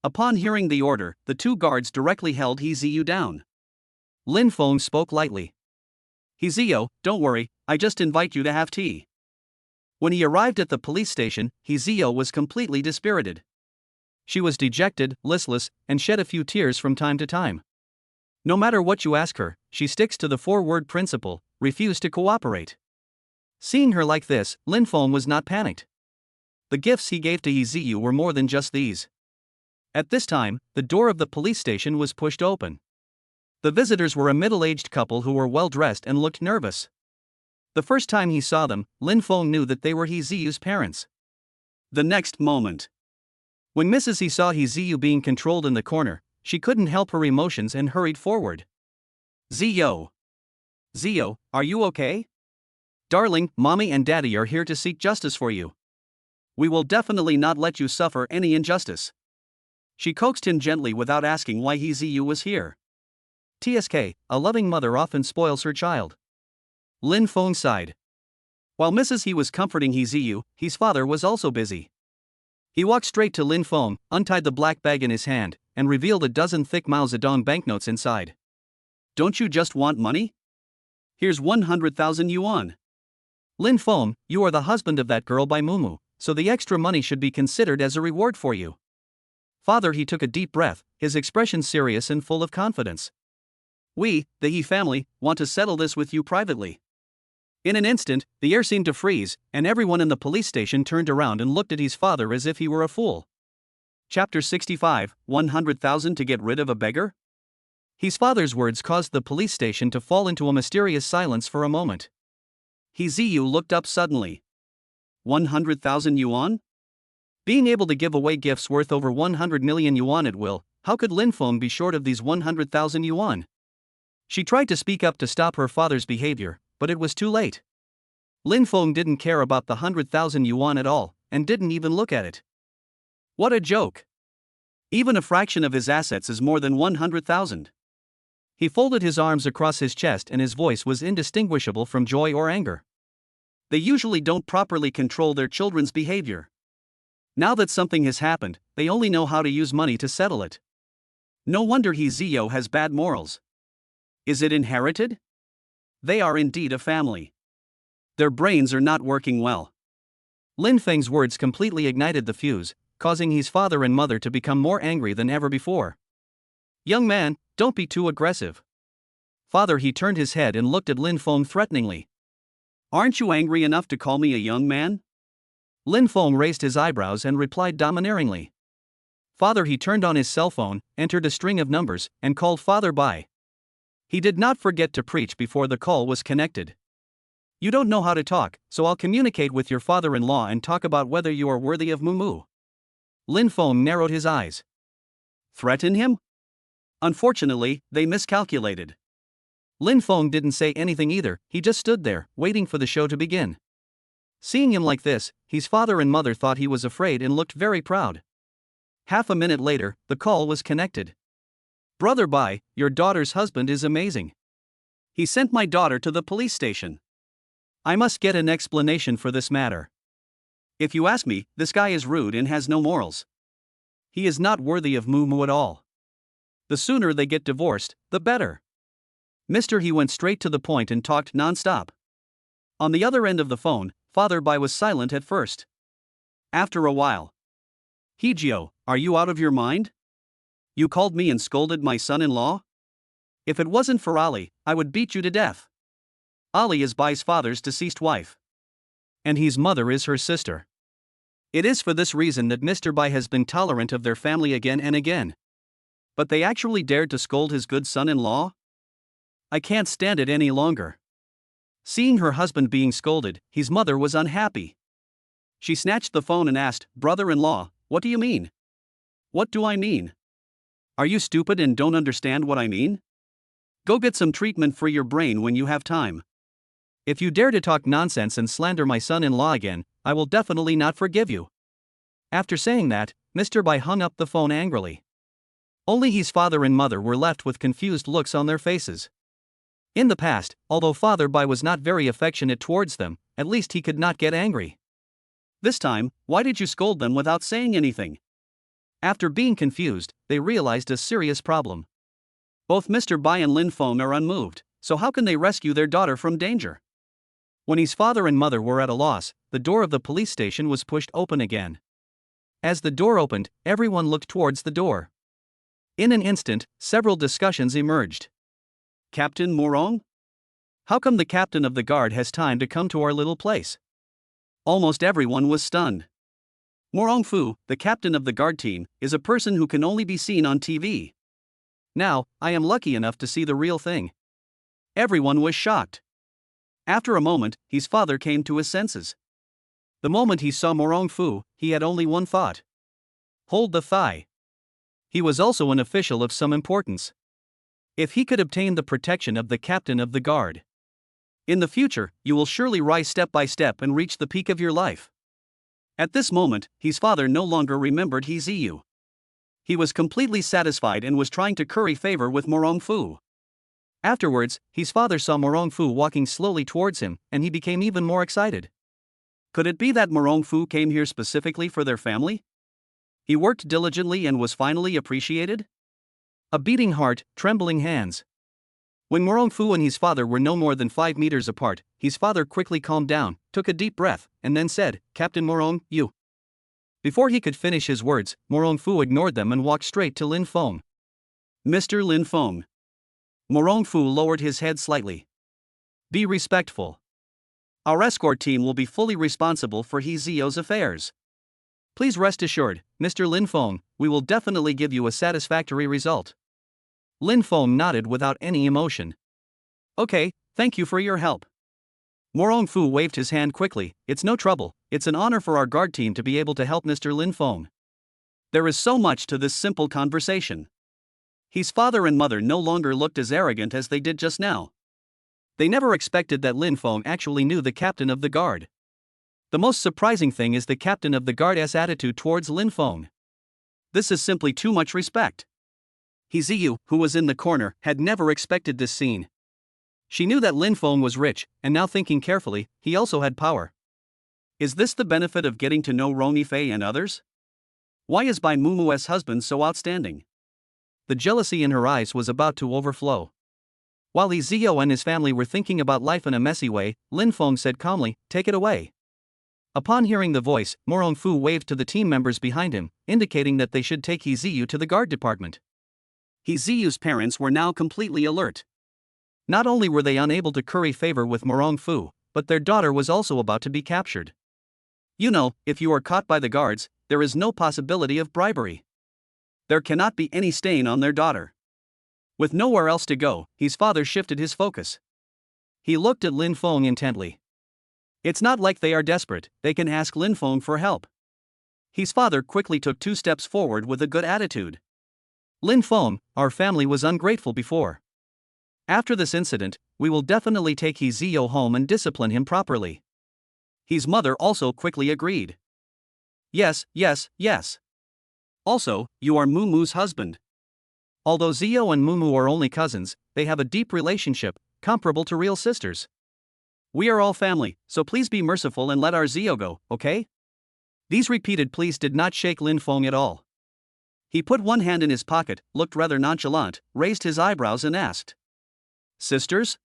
Upon hearing the order, the two guards directly held He Ziyu down. Lin Feng spoke lightly. He Ziyu, don't worry, I just invite you to have tea. When he arrived at the police station, He Ziyu was completely dispirited. She was dejected, listless, and shed a few tears from time to time. No matter what you ask her, she sticks to the four-word principle, refuse to cooperate. Seeing her like this, Lin Feng was not panicked. The gifts he gave to He Ziyu were more than just these. At this time, the door of the police station was pushed open. The visitors were a middle-aged couple who were well-dressed and looked nervous. The first time he saw them, Lin Feng knew that they were He Ziyu's parents. The next moment, when Mrs. He saw He Ziyu being controlled in the corner, she couldn't help her emotions and hurried forward. Ziyu. Ziyu, are you okay? Darling, Mommy and Daddy are here to seek justice for you. We will definitely not let you suffer any injustice. She coaxed him gently without asking why He Ziyu was here. TSK, a loving mother often spoils her child. Lin Feng sighed. While Mrs. He was comforting He Ziyu, his father was also busy. He walked straight to Lin Feng, untied the black bag in his hand, and revealed a dozen thick Mao Zedong banknotes inside. Don't you just want money? Here's 100,000 yuan. Lin Feng, you are the husband of that girl by Mumu, so the extra money should be considered as a reward for you. Father He took a deep breath, his expression serious and full of confidence. We, the He family, want to settle this with you privately. In an instant, the air seemed to freeze, and everyone in the police station turned around and looked at his father as if he were a fool. Chapter 65, 100,000 to get rid of a beggar? His father's words caused the police station to fall into a mysterious silence for a moment. He Ziyu looked up suddenly. 100,000 yuan? Being able to give away gifts worth over 100 million yuan at will, how could Lin Feng be short of these 100,000 yuan? She tried to speak up to stop her father's behavior, but it was too late. Lin Feng didn't care about the 100,000 yuan at all, and didn't even look at it. What a joke! Even a fraction of his assets is more than 100,000. He folded his arms across his chest and his voice was indistinguishable from joy or anger. They usually don't properly control their children's behavior. Now that something has happened, they only know how to use money to settle it. No wonder He Ziyu has bad morals. Is it inherited? They are indeed a family. Their brains are not working well. Lin Feng's words completely ignited the fuse, causing his father and mother to become more angry than ever before. Young man, don't be too aggressive. Father He turned his head and looked at Lin Feng threateningly. Aren't you angry enough to call me a young man? Lin Feng raised his eyebrows and replied domineeringly. Father He turned on his cell phone, entered a string of numbers, and called Father Bai. He did not forget to preach before the call was connected. You don't know how to talk, so I'll communicate with your father-in-law and talk about whether you are worthy of Mumu. Lin Feng narrowed his eyes. Threaten him? Unfortunately, they miscalculated. Lin Feng didn't say anything either, he just stood there, waiting for the show to begin. Seeing him like this, his father and mother thought he was afraid and looked very proud. Half a minute later, the call was connected. Brother Bai, your daughter's husband is amazing. He sent my daughter to the police station. I must get an explanation for this matter. If you ask me, this guy is rude and has no morals. He is not worthy of Mumu at all. The sooner they get divorced, the better. Mr. He went straight to the point and talked non-stop. On the other end of the phone, Father Bai was silent at first. After a while. Hijio, are you out of your mind? You called me and scolded my son-in-law? If it wasn't for Ali, I would beat you to death. Ali is Bai's father's deceased wife. And his mother is her sister. It is for this reason that Mr. Bai has been tolerant of their family again and again. But they actually dared to scold his good son-in-law? I can't stand it any longer. Seeing her husband being scolded, his mother was unhappy. She snatched the phone and asked, "Brother-in-law, what do you mean?" "What do I mean? Are you stupid and don't understand what I mean? Go get some treatment for your brain when you have time. If you dare to talk nonsense and slander my son-in-law again, I will definitely not forgive you." After saying that, Mr. Bai hung up the phone angrily. Only his father and mother were left with confused looks on their faces. In the past, although Father Bai was not very affectionate towards them, at least he could not get angry. This time, why did you scold them without saying anything? After being confused, they realized a serious problem. Both Mr. Bai and Lin Feng are unmoved, so how can they rescue their daughter from danger? When his father and mother were at a loss, the door of the police station was pushed open again. As the door opened, everyone looked towards the door. In an instant, several discussions emerged. "Captain Morong? How come the captain of the guard has time to come to our little place?" Almost everyone was stunned. Morong Fu, the captain of the guard team, is a person who can only be seen on TV. Now, I am lucky enough to see the real thing. Everyone was shocked. After a moment, his father came to his senses. The moment he saw Morong Fu, he had only one thought. Hold the thigh. He was also an official of some importance. If he could obtain the protection of the captain of the guard, in the future, you will surely rise step by step and reach the peak of your life. At this moment, his father no longer remembered He Ziyu. He was completely satisfied and was trying to curry favor with Morong Fu. Afterwards, his father saw Morong Fu walking slowly towards him, and he became even more excited. Could it be that Morong Fu came here specifically for their family? He worked diligently and was finally appreciated? A beating heart, trembling hands. When Morong Fu and his father were no more than 5 meters apart, his father quickly calmed down, took a deep breath, and then said, "Captain Morong, you." Before he could finish his words, Morong Fu ignored them and walked straight to Lin Feng. "Mr. Lin Feng." Morong Fu lowered his head slightly. "Be respectful. Our escort team will be fully responsible for He Zio's affairs. Please rest assured, Mr. Lin Feng, we will definitely give you a satisfactory result." Lin Feng nodded without any emotion. "Okay, thank you for your help." Morong Fu waved his hand quickly. "It's no trouble, it's an honor for our guard team to be able to help Mr. Lin Feng." There is so much to this simple conversation. His father and mother no longer looked as arrogant as they did just now. They never expected that Lin Feng actually knew the captain of the guard. The most surprising thing is the captain of the guard's attitude towards Lin Feng. This is simply too much respect. He Ziyu, who was in the corner, had never expected this scene. She knew that Lin Feng was rich, and now thinking carefully, he also had power. Is this the benefit of getting to know Rong Yifei and others? Why is Bai Mumu's husband so outstanding? The jealousy in her eyes was about to overflow. While He Zio and his family were thinking about life in a messy way, Lin Feng said calmly, "Take it away." Upon hearing the voice, Morong Fu waved to the team members behind him, indicating that they should take He Ziyu to the guard department. He Ziyu's parents were now completely alert. Not only were they unable to curry favor with Morong Fu, but their daughter was also about to be captured. You know, if you are caught by the guards, there is no possibility of bribery. There cannot be any stain on their daughter. With nowhere else to go, his father shifted his focus. He looked at Lin Feng intently. It's not like they are desperate, they can ask Lin Feng for help. His father quickly took 2 steps forward with a good attitude. "Lin Feng, our family was ungrateful before. After this incident, we will definitely take He Zio home and discipline him properly." His mother also quickly agreed. "Yes, yes, yes. Also, you are Mumu's husband. Although Zio and Mumu are only cousins, they have a deep relationship, comparable to real sisters. We are all family, so please be merciful and let our Zio go, okay?" These repeated pleas did not shake Lin Feng at all. He put one hand in his pocket, looked rather nonchalant, raised his eyebrows and asked, "Sisters?"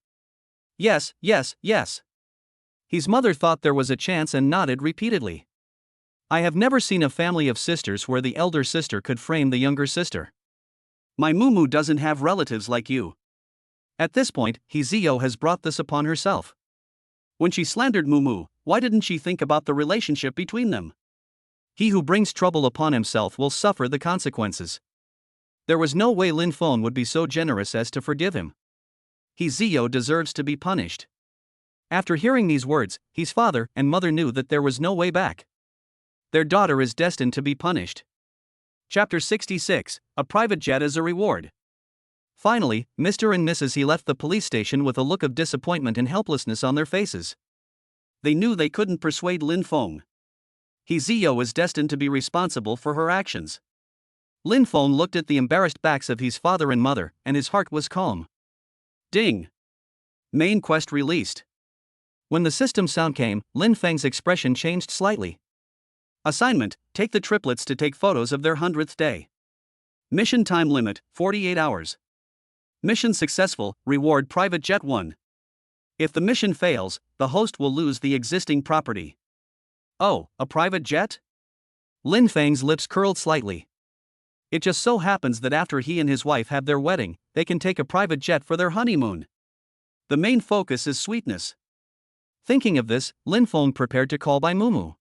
"Yes, yes, yes." His mother thought there was a chance and nodded repeatedly. "I have never seen a family of sisters where the elder sister could frame the younger sister. My Mumu doesn't have relatives like you." At this point, He Zio has brought this upon herself. When she slandered Mumu, why didn't she think about the relationship between them? He who brings trouble upon himself will suffer the consequences. There was no way Lin Feng would be so generous as to forgive him. Zio deserves to be punished. After hearing these words, his father and mother knew that there was no way back. Their daughter is destined to be punished. Chapter 66, A Private Jet as a Reward. Finally, Mr. and Mrs. He left the police station with a look of disappointment and helplessness on their faces. They knew they couldn't persuade Lin Feng. Zio is destined to be responsible for her actions. Lin Feng looked at the embarrassed backs of his father and mother, and his heart was calm. Ding! Main quest released. When the system sound came, Lin Feng's expression changed slightly. Assignment: take the triplets to take photos of their 100th day. Mission time limit: 48 hours. Mission successful, reward private jet 1. If the mission fails, the host will lose the existing property. Oh, a private jet? Lin Feng's lips curled slightly. It just so happens that after he and his wife have their wedding, they can take a private jet for their honeymoon. The main focus is sweetness. Thinking of this, Lin Feng prepared to call Bai Mumu.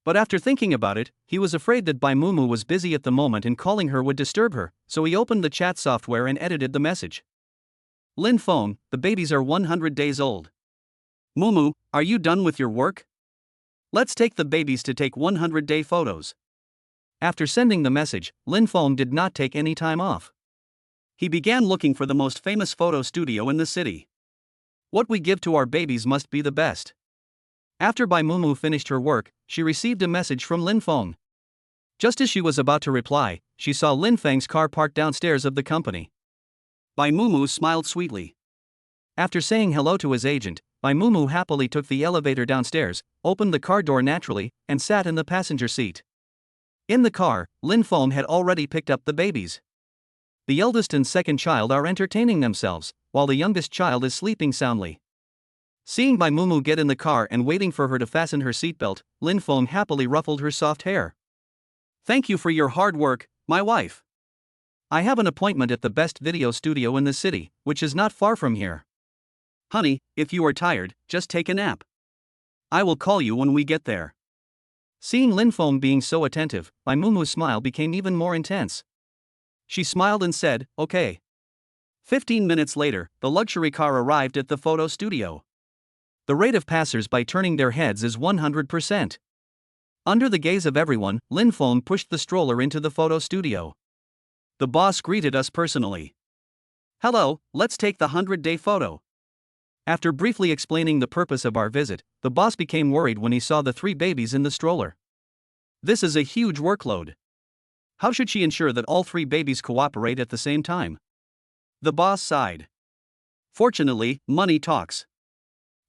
But after thinking about it, he was afraid that Bai Mumu was busy at the moment and calling her would disturb her, so he opened the chat software and edited the message. Lin Feng, the babies are 100 days old. Mumu, are you done with your work? Let's take the babies to take 100-day photos. After sending the message, Lin Feng did not take any time off. He began looking for the most famous photo studio in the city. What we give to our babies must be the best. After Bai Mumu finished her work, she received a message from Lin Feng. Just as she was about to reply, she saw Lin Feng's car parked downstairs of the company. Bai Mumu smiled sweetly. After saying hello to his agent, Bai Mumu happily took the elevator downstairs, opened the car door naturally, and sat in the passenger seat. In the car, Lin Feng had already picked up the babies. The eldest and second child are entertaining themselves, while the youngest child is sleeping soundly. Seeing Bai Mumu get in the car and waiting for her to fasten her seatbelt, Lin Feng happily ruffled her soft hair. Thank you for your hard work, my wife. I have an appointment at the best video studio in the city, which is not far from here. Honey, if you are tired, just take a nap. I will call you when we get there. Seeing Lin Feng being so attentive, Bai Mumu's smile became even more intense. She smiled and said, okay. 15 minutes later, the luxury car arrived at the photo studio. The rate of passers-by turning their heads is 100%. Under the gaze of everyone, Lin Feng pushed the stroller into the photo studio. The boss greeted us personally. Hello, let's take the 100-day photo. After briefly explaining the purpose of our visit, the boss became worried when he saw the 3 babies in the stroller. This is a huge workload. How should she ensure that all 3 babies cooperate at the same time? The boss sighed. Fortunately, money talks.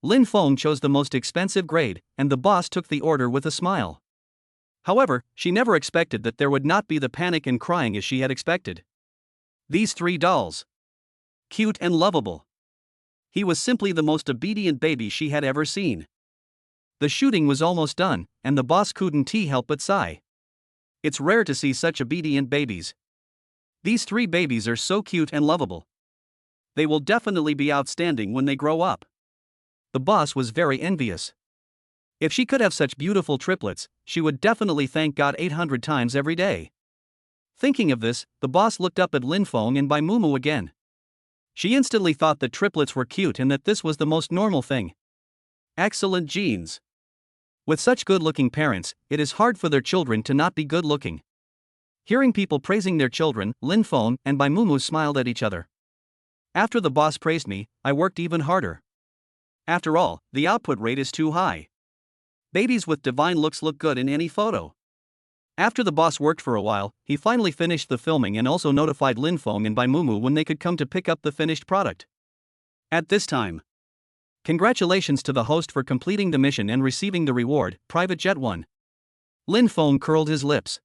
Lin Feng chose the most expensive grade, and the boss took the order with a smile. However, she never expected that there would not be the panic and crying as she had expected. These 3 dolls. Cute and lovable. He was simply the most obedient baby she had ever seen. The shooting was almost done, and the boss couldn't help but sigh. It's rare to see such obedient babies. These 3 babies are so cute and lovable. They will definitely be outstanding when they grow up. The boss was very envious. If she could have such beautiful triplets, she would definitely thank God 800 times every day. Thinking of this, the boss looked up at Lin Feng and Bai Mumu again. She instantly thought that triplets were cute and that this was the most normal thing. Excellent genes. With such good-looking parents, it is hard for their children to not be good-looking. Hearing people praising their children, Lin Feng and Bai Mumu smiled at each other. After the boss praised me, I worked even harder. After all, the output rate is too high. Babies with divine looks look good in any photo. After the boss worked for a while, he finally finished the filming and also notified Lin Feng and Bai Mumu when they could come to pick up the finished product. At this time, congratulations to the host for completing the mission and receiving the reward, Private Jet 1. Lin Feng curled his lips.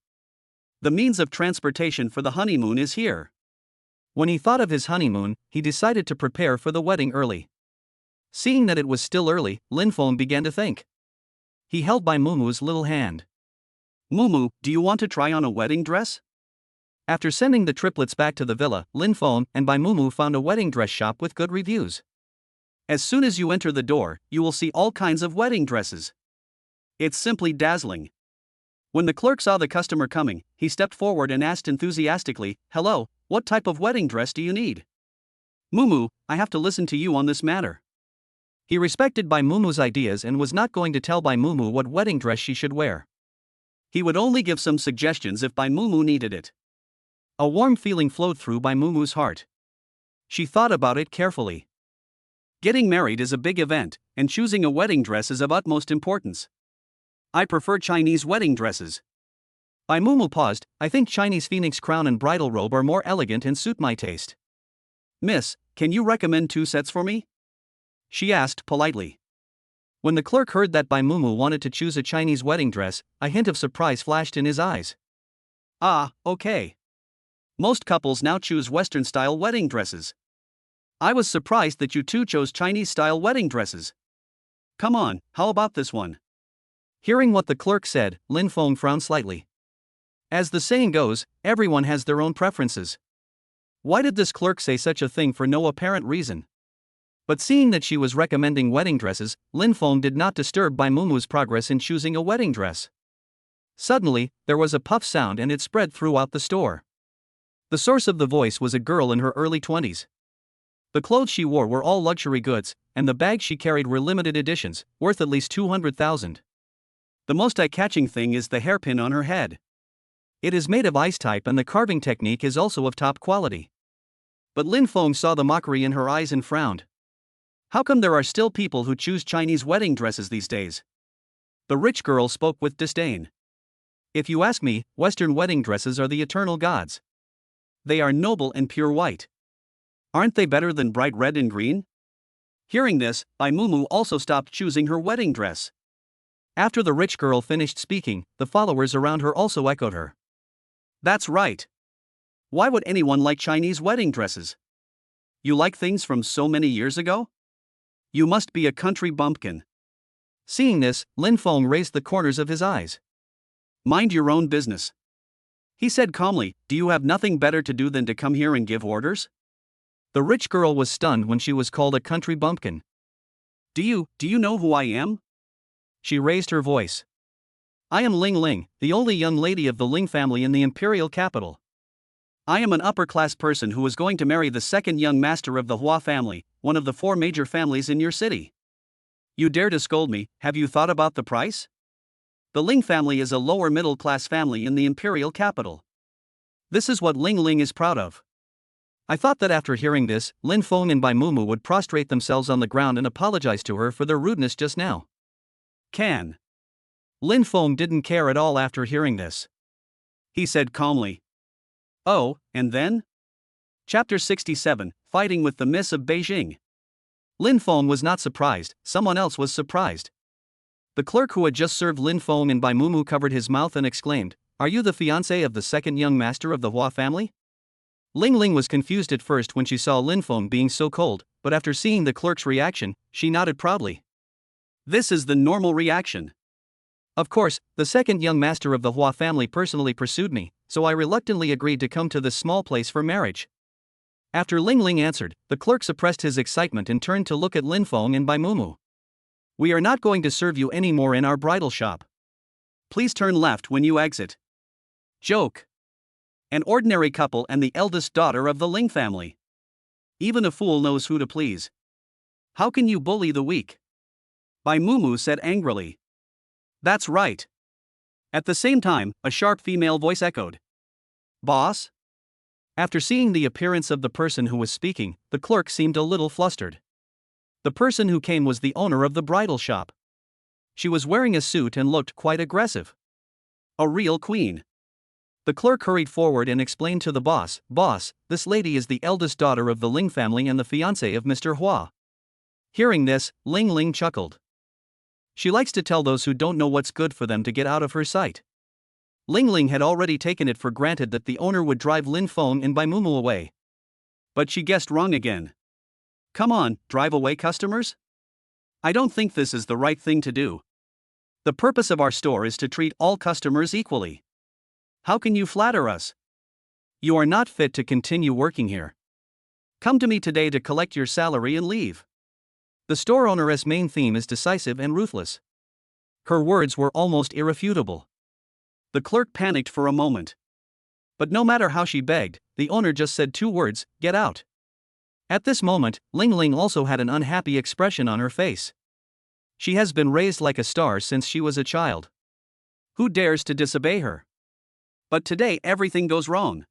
The means of transportation for the honeymoon is here. When he thought of his honeymoon, he decided to prepare for the wedding early. Seeing that it was still early, Lin Feng began to think. He held Bai Mumu's little hand. Mumu, do you want to try on a wedding dress? After sending the triplets back to the villa, Lin Feng and Bai Mumu found a wedding dress shop with good reviews. As soon as you enter the door, you will see all kinds of wedding dresses. It's simply dazzling. When the clerk saw the customer coming, he stepped forward and asked enthusiastically, "Hello, what type of wedding dress do you need?" "Mumu, I have to listen to you on this matter." He respected Bai Mumu's ideas and was not going to tell Bai Mumu what wedding dress she should wear. He would only give some suggestions if Bai Mumu needed it. A warm feeling flowed through Bai Mumu's heart. She thought about it carefully. Getting married is a big event, and choosing a wedding dress is of utmost importance. "I prefer Chinese wedding dresses." Bai Mumu paused. "I think Chinese phoenix crown and bridal robe are more elegant and suit my taste." "Miss, can you recommend 2 sets for me?" she asked politely. When the clerk heard that Bai Mumu wanted to choose a Chinese wedding dress, a hint of surprise flashed in his eyes. "Ah, okay. Most couples now choose Western-style wedding dresses. I was surprised that you two chose Chinese-style wedding dresses. Come on, how about this one?" Hearing what the clerk said, Lin Feng frowned slightly. As the saying goes, everyone has their own preferences. Why did this clerk say such a thing for no apparent reason? But seeing that she was recommending wedding dresses, Lin Feng did not disturb Bai Mumu's progress in choosing a wedding dress. Suddenly, there was a puff sound and it spread throughout the store. The source of the voice was a girl in her early 20s. The clothes she wore were all luxury goods, and the bags she carried were limited editions, worth at least 200,000. The most eye-catching thing is the hairpin on her head. It is made of ice type and the carving technique is also of top quality. But Lin Feng saw the mockery in her eyes and frowned. How come there are still people who choose Chinese wedding dresses these days? The rich girl spoke with disdain. If you ask me, Western wedding dresses are the eternal gods. They are noble and pure white. Aren't they better than bright red and green? Hearing this, Bai Mumu also stopped choosing her wedding dress. After the rich girl finished speaking, the followers around her also echoed her. That's right. Why would anyone like Chinese wedding dresses? You like things from so many years ago? You must be a country bumpkin. Seeing this, Lin Feng raised the corners of his eyes. Mind your own business. He said calmly, "Do you have nothing better to do than to come here and give orders?" The rich girl was stunned when she was called a country bumpkin. Do you know who I am?" She raised her voice. "I am Ling Ling, the only young lady of the Ling family in the imperial capital. I am an upper-class person who is going to marry the second young master of the Hua family, one of the 4 major families in your city. You dare to scold me, have you thought about the price? The Ling family is a lower middle-class family in the imperial capital. This is what Ling Ling is proud of." I thought that after hearing this, Lin Feng and Bai Mumu would prostrate themselves on the ground and apologize to her for their rudeness just now. Can. Lin Feng didn't care at all after hearing this. He said calmly. "Oh, and then?" Chapter 67, Fighting with the Miss of Beijing. Lin Feng was not surprised, someone else was surprised. The clerk who had just served Lin Feng and Bai Mumu covered his mouth and exclaimed, "Are you the fiancé of the second young master of the Hua family?" Ling Ling was confused at first when she saw Lin Feng being so cold, but after seeing the clerk's reaction, she nodded proudly. This is the normal reaction. Of course, the second young master of the Hua family personally pursued me, so I reluctantly agreed to come to this small place for marriage. After Ling Ling answered, the clerk suppressed his excitement and turned to look at Lin Feng and Bai Mumu. "We are not going to serve you anymore in our bridal shop. Please turn left when you exit." Joke. An ordinary couple and the eldest daughter of the Ling family. Even a fool knows who to please. How can you bully the weak? Bai Mumu said angrily. That's right. At the same time, a sharp female voice echoed. Boss? After seeing the appearance of the person who was speaking, the clerk seemed a little flustered. The person who came was the owner of the bridal shop. She was wearing a suit and looked quite aggressive. A real queen. The clerk hurried forward and explained to the boss, "Boss, this lady is the eldest daughter of the Ling family and the fiancée of Mr. Hua." Hearing this, Ling Ling chuckled. She likes to tell those who don't know what's good for them to get out of her sight. Ling Ling had already taken it for granted that the owner would drive Lin Feng and Bai Mumu away. But she guessed wrong again. Come on, drive away customers? I don't think this is the right thing to do. The purpose of our store is to treat all customers equally. How can you flatter us? You are not fit to continue working here. Come to me today to collect your salary and leave. The store owner's main theme is decisive and ruthless. Her words were almost irrefutable. The clerk panicked for a moment. But no matter how she begged, the owner just said 2 words, "Get out." At this moment, Ling Ling also had an unhappy expression on her face. She has been raised like a star since she was a child. Who dares to disobey her? But today everything goes wrong.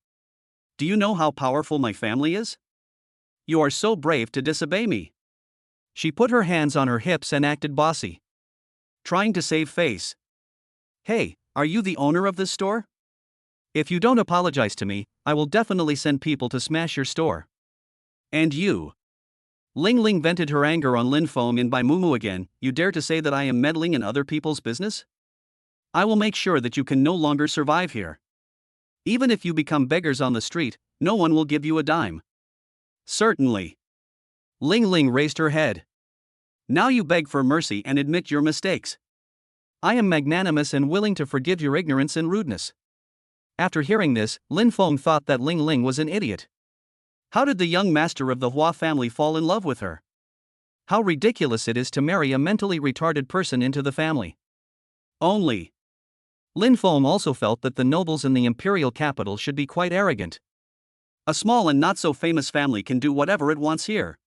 Do you know how powerful my family is? You are so brave to disobey me. She put her hands on her hips and acted bossy, trying to save face. Hey, are you the owner of this store? If you don't apologize to me, I will definitely send people to smash your store. And you. Ling Ling vented her anger on Lin Feng and Bai Mumu again. You dare to say that I am meddling in other people's business? I will make sure that you can no longer survive here. Even if you become beggars on the street, no one will give you a dime. Certainly. Ling Ling raised her head. Now you beg for mercy and admit your mistakes. I am magnanimous and willing to forgive your ignorance and rudeness. After hearing this, Lin Feng thought that Ling Ling was an idiot. How did the young master of the Hua family fall in love with her? How ridiculous it is to marry a mentally retarded person into the family. Only. Lin Feng also felt that the nobles in the imperial capital should be quite arrogant. A small and not so famous family can do whatever it wants here.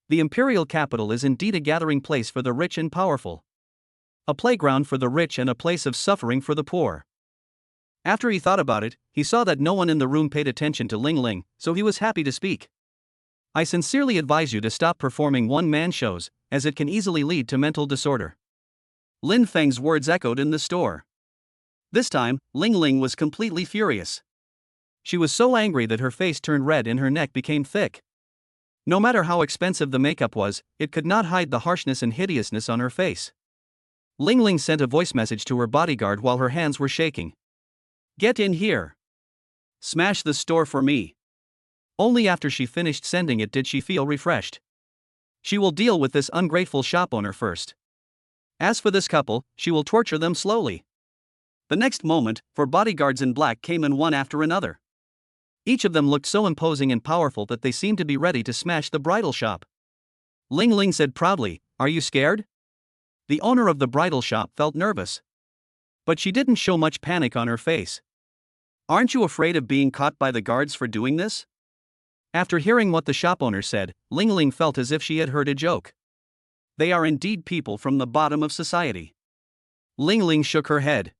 The imperial capital is indeed a gathering place for the rich and powerful. A playground for the rich and a place of suffering for the poor. After he thought about it, he saw that no one in the room paid attention to Ling Ling, so he was happy to speak. I sincerely advise you to stop performing one-man shows, as it can easily lead to mental disorder. Lin Feng's words echoed in the store. This time, Ling Ling was completely furious. She was so angry that her face turned red and her neck became thick. No matter how expensive the makeup was, it could not hide the harshness and hideousness on her face. Ling Ling sent a voice message to her bodyguard while her hands were shaking. Get in here. Smash the store for me. Only after she finished sending it did she feel refreshed. She will deal with this ungrateful shop owner first. As for this couple, she will torture them slowly. The next moment, 4 bodyguards in black came in one after another. Each of them looked so imposing and powerful that they seemed to be ready to smash the bridal shop. Ling Ling said proudly, "Are you scared?" The owner of the bridal shop felt nervous. But she didn't show much panic on her face. Aren't you afraid of being caught by the guards for doing this? After hearing what the shop owner said, Ling Ling felt as if she had heard a joke. They are indeed people from the bottom of society. Ling Ling shook her head.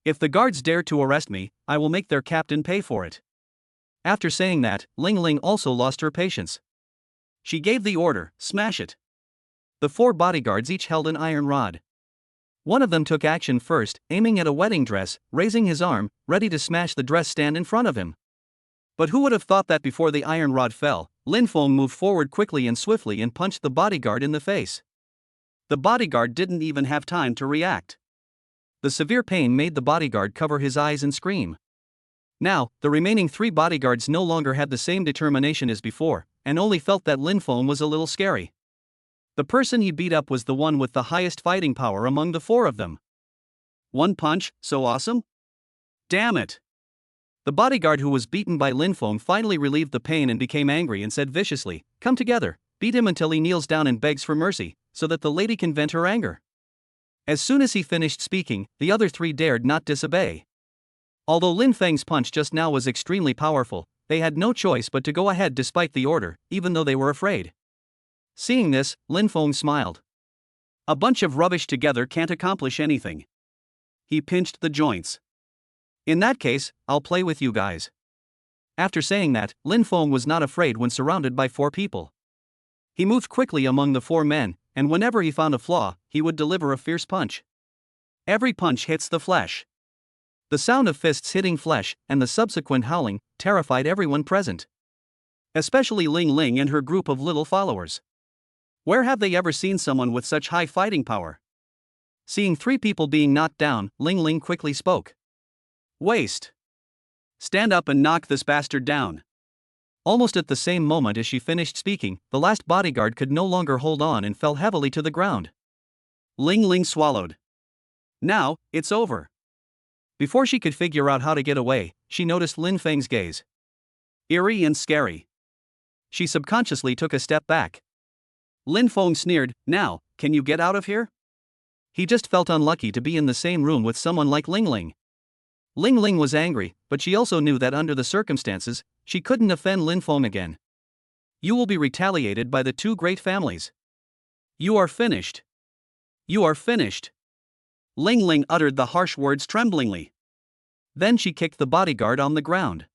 If the guards dare to arrest me, I will make their captain pay for it. After saying that, Ling Ling also lost her patience. She gave the order, smash it. The 4 bodyguards each held an iron rod. One of them took action first, aiming at a wedding dress, raising his arm, ready to smash the dress stand in front of him. But who would have thought that before the iron rod fell, Lin Feng moved forward quickly and swiftly and punched the bodyguard in the face. The bodyguard didn't even have time to react. The severe pain made the bodyguard cover his eyes and scream. Now, the remaining 3 bodyguards no longer had the same determination as before, and only felt that Lin Feng was a little scary. The person he beat up was the one with the highest fighting power among the 4 of them. One punch, so awesome? Damn it! The bodyguard who was beaten by Lin Feng finally relieved the pain and became angry and said viciously, "Come together, beat him until he kneels down and begs for mercy, so that the lady can vent her anger." As soon as he finished speaking, the other 3 dared not disobey. Although Lin Feng's punch just now was extremely powerful, they had no choice but to go ahead despite the order, even though they were afraid. Seeing this, Lin Feng smiled. A bunch of rubbish together can't accomplish anything. He pinched the joints. In that case, I'll play with you guys. After saying that, Lin Feng was not afraid when surrounded by 4 people. He moved quickly among the 4 men, and whenever he found a flaw, he would deliver a fierce punch. Every punch hits the flesh. The sound of fists hitting flesh, and the subsequent howling, terrified everyone present. Especially Ling Ling and her group of little followers. Where have they ever seen someone with such high fighting power? Seeing 3 people being knocked down, Ling Ling quickly spoke. Waste. Stand up and knock this bastard down. Almost at the same moment as she finished speaking, the last bodyguard could no longer hold on and fell heavily to the ground. Ling Ling swallowed. Now, it's over. Before she could figure out how to get away, she noticed Lin Feng's gaze. Eerie and scary. She subconsciously took a step back. Lin Feng sneered, "Now, can you get out of here?" He just felt unlucky to be in the same room with someone like Ling Ling. Ling Ling was angry, but she also knew that under the circumstances, she couldn't offend Lin Feng again. "You will be retaliated by the two great families. You are finished. You are finished." Ling Ling uttered the harsh words tremblingly. Then she kicked the bodyguard on the ground.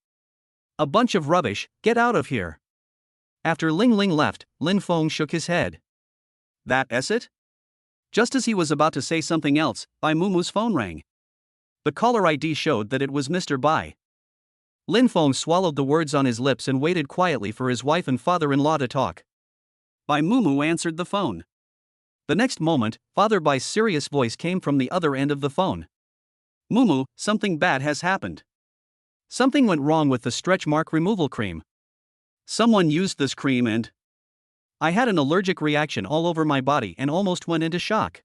"A bunch of rubbish, get out of here." After Ling Ling left, Lin Feng shook his head. "That's it?" Just as he was about to say something else, Bai Mumu's phone rang. The caller ID showed that it was Mr. Bai. Lin Feng swallowed the words on his lips and waited quietly for his wife and father-in-law to talk. Bai Mumu answered the phone. The next moment, Father Bai's serious voice came from the other end of the phone. "Mumu, something bad has happened. Something went wrong with the stretch mark removal cream. Someone used this cream and I had an allergic reaction all over my body and almost went into shock."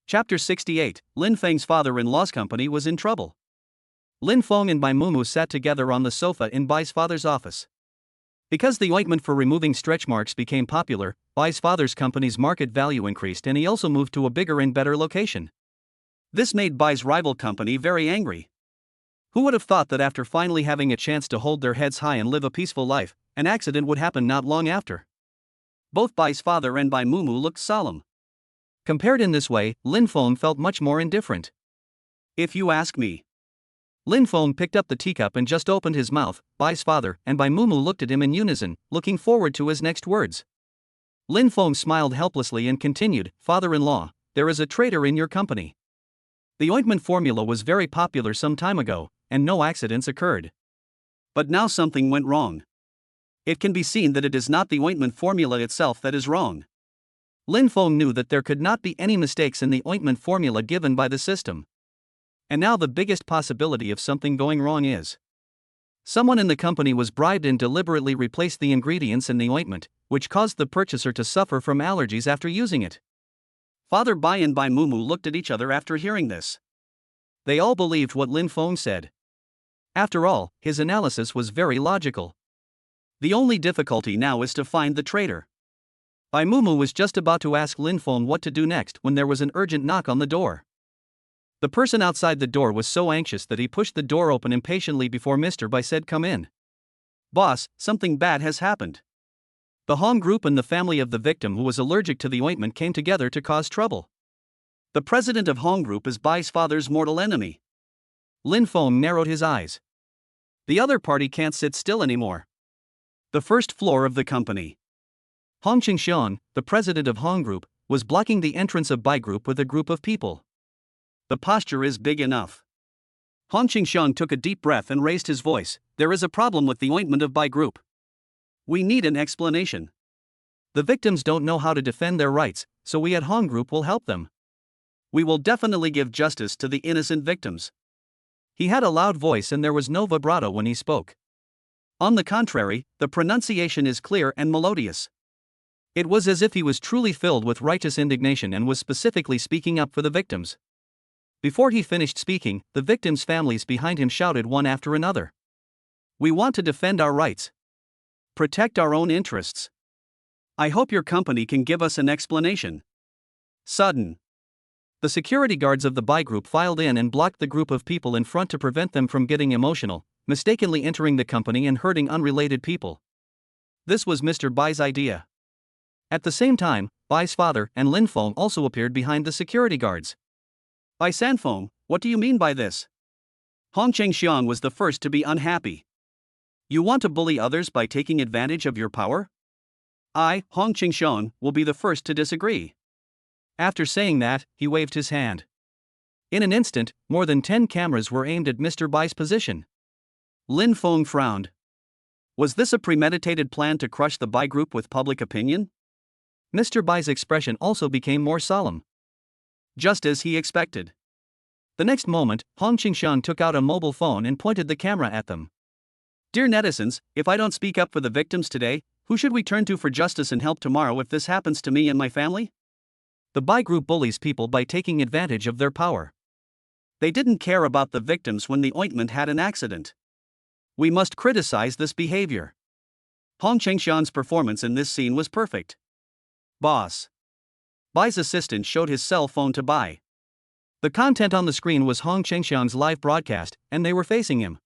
Chapter 68, Lin Feng's father-in-law's company was in trouble. Lin Feng and Bai Mumu sat together on the sofa in Bai's father's office. Because the ointment for removing stretch marks became popular, Bai's father's company's market value increased and he also moved to a bigger and better location. This made Bai's rival company very angry. Who would have thought that after finally having a chance to hold their heads high and live a peaceful life, an accident would happen not long after? Both Bai's father and Bai Mumu looked solemn. Compared in this way, Lin Feng felt much more indifferent. "If you ask me." Lin Feng picked up the teacup and just opened his mouth. Bai's father and Bai Mumu looked at him in unison, looking forward to his next words. Lin Feng smiled helplessly and continued, "Father-in-law, there is a traitor in your company. The ointment formula was very popular some time ago, and no accidents occurred. But now something went wrong. It can be seen that it is not the ointment formula itself that is wrong." Lin Feng knew that there could not be any mistakes in the ointment formula given by the system. And now the biggest possibility of something going wrong is someone in the company was bribed and deliberately replaced the ingredients in the ointment, which caused the purchaser to suffer from allergies after using it. Father Bai and Bai Mumu looked at each other after hearing this. They all believed what Lin Feng said. After all, his analysis was very logical. The only difficulty now is to find the traitor. Bai Mumu was just about to ask Lin Feng what to do next when there was an urgent knock on the door. The person outside the door was so anxious that he pushed the door open impatiently before Mr. Bai said, "Come in." "Boss, something bad has happened." The Huang group and the family of the victim who was allergic to the ointment came together to cause trouble. The president of Huang group is Bai's father's mortal enemy. Lin Feng narrowed his eyes. The other party can't sit still anymore. The first floor of the company. Hong Qingxian, the president of Huang group, was blocking the entrance of Bai group with a group of people. "The posture is big enough." Hong Qingxian took a deep breath and raised his voice. "There is a problem with the ointment of Bai group. We need an explanation. The victims don't know how to defend their rights, so we at Huang group will help them. We will definitely give justice to the innocent victims." He had a loud voice and there was no vibrato when he spoke. On the contrary, the pronunciation is clear and melodious. It was as if he was truly filled with righteous indignation and was specifically speaking up for the victims. Before he finished speaking, the victims' families behind him shouted one after another. "We want to defend our rights. Protect our own interests. I hope your company can give us an explanation." Sudden. The security guards of the Bai group filed in and blocked the group of people in front to prevent them from getting emotional, mistakenly entering the company and hurting unrelated people. This was Mr. Bai's idea. At the same time, Bai's father and Lin Feng also appeared behind the security guards. "Bai Sanfeng, what do you mean by this?" Hong Qingxiang was the first to be unhappy. "You want to bully others by taking advantage of your power?" "I, Hong Qingxiang, will be the first to disagree." After saying that, he waved his hand. In an instant, more than 10 cameras were aimed at Mr. Bai's position. Lin Feng frowned. Was this a premeditated plan to crush the Bai group with public opinion? Mr. Bai's expression also became more solemn. Just as he expected. The next moment, Hong Qingxiang took out a mobile phone and pointed the camera at them. "Dear netizens, if I don't speak up for the victims today, who should we turn to for justice and help tomorrow if this happens to me and my family?" The Bai group bullies people by taking advantage of their power. They didn't care about the victims when the ointment had an accident. We must criticize this behavior. Hong Qingxiang's performance in this scene was perfect. Boss. Bai's assistant showed his cell phone to Bai. The content on the screen was Hong Chengxiang's live broadcast, and they were facing him.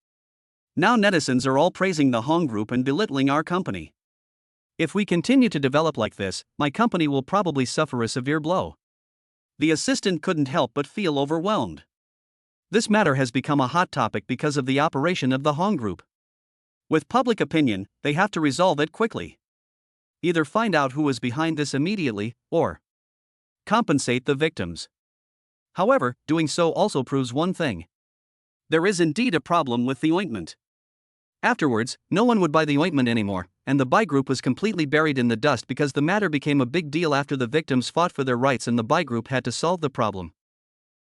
Now netizens are all praising the Hong group and belittling our company. If we continue to develop like this, my company will probably suffer a severe blow. The assistant couldn't help but feel overwhelmed. This matter has become a hot topic because of the operation of the Hong group. With public opinion, they have to resolve it quickly. Either find out who is behind this immediately, or compensate the victims. However, doing so also proves one thing. There is indeed a problem with the ointment. Afterwards, no one would buy the ointment anymore, and the Bai group was completely buried in the dust because the matter became a big deal after the victims fought for their rights and the Bai group had to solve the problem.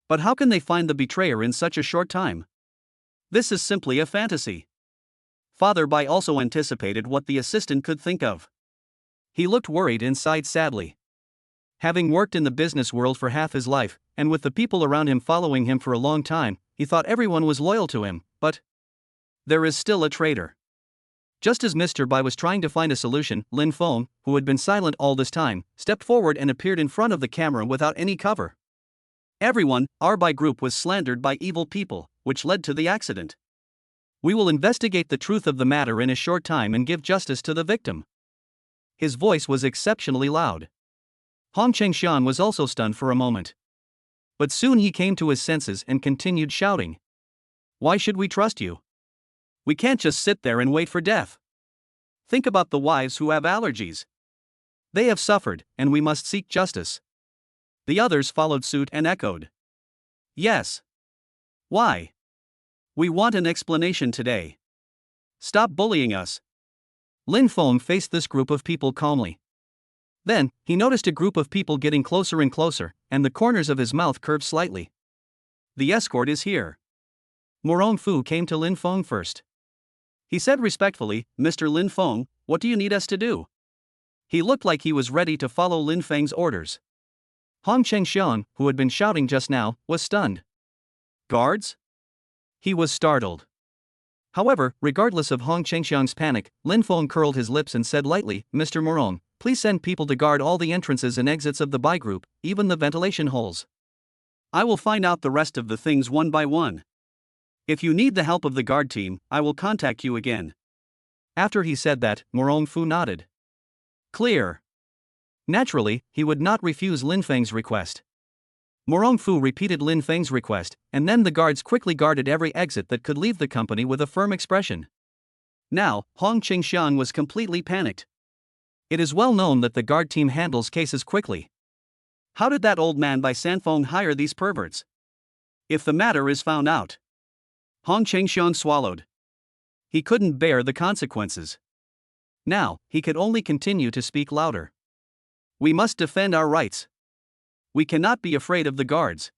But how can they find the betrayer in such a short time? This is simply a fantasy. Father Bai also anticipated what the assistant could think of. He looked worried and sighed sadly. Having worked in the business world for half his life, and with the people around him following him for a long time, he thought everyone was loyal to him, but there is still a traitor. Just as Mr. Bai was trying to find a solution, Lin Feng, who had been silent all this time, stepped forward and appeared in front of the camera without any cover. Everyone, our Bai group was slandered by evil people, which led to the accident. We will investigate the truth of the matter in a short time and give justice to the victim. His voice was exceptionally loud. Hong Chengxiang was also stunned for a moment. But soon he came to his senses and continued shouting. Why should we trust you? We can't just sit there and wait for death. Think about the wives who have allergies. They have suffered, and we must seek justice. The others followed suit and echoed. Yes. Why? We want an explanation today. Stop bullying us. Lin Feng faced this group of people calmly. Then, he noticed a group of people getting closer and closer, and the corners of his mouth curved slightly. The escort is here. Morong Fu came to Lin Feng first. He said respectfully, Mr. Lin Feng, what do you need us to do? He looked like he was ready to follow Lin Feng's orders. Hong Chengxiang, who had been shouting just now, was stunned. Guards? He was startled. However, regardless of Hong Chengxiang's panic, Lin Feng curled his lips and said lightly, Mr. Morong, please send people to guard all the entrances and exits of the Bai group, even the ventilation holes. I will find out the rest of the things one by one. If you need the help of the guard team, I will contact you again. After he said that, Morong Fu nodded. Clear. Naturally, he would not refuse Lin Feng's request. Morong Fu repeated Lin Feng's request, and then the guards quickly guarded every exit that could leave the company with a firm expression. Now, Hong Chengxiang was completely panicked. It is well known that the guard team handles cases quickly. How did that old man Bai Sanfeng hire these perverts? If the matter is found out. Hong Chengxiang swallowed. He couldn't bear the consequences. Now, he could only continue to speak louder. We must defend our rights. We cannot be afraid of the guards.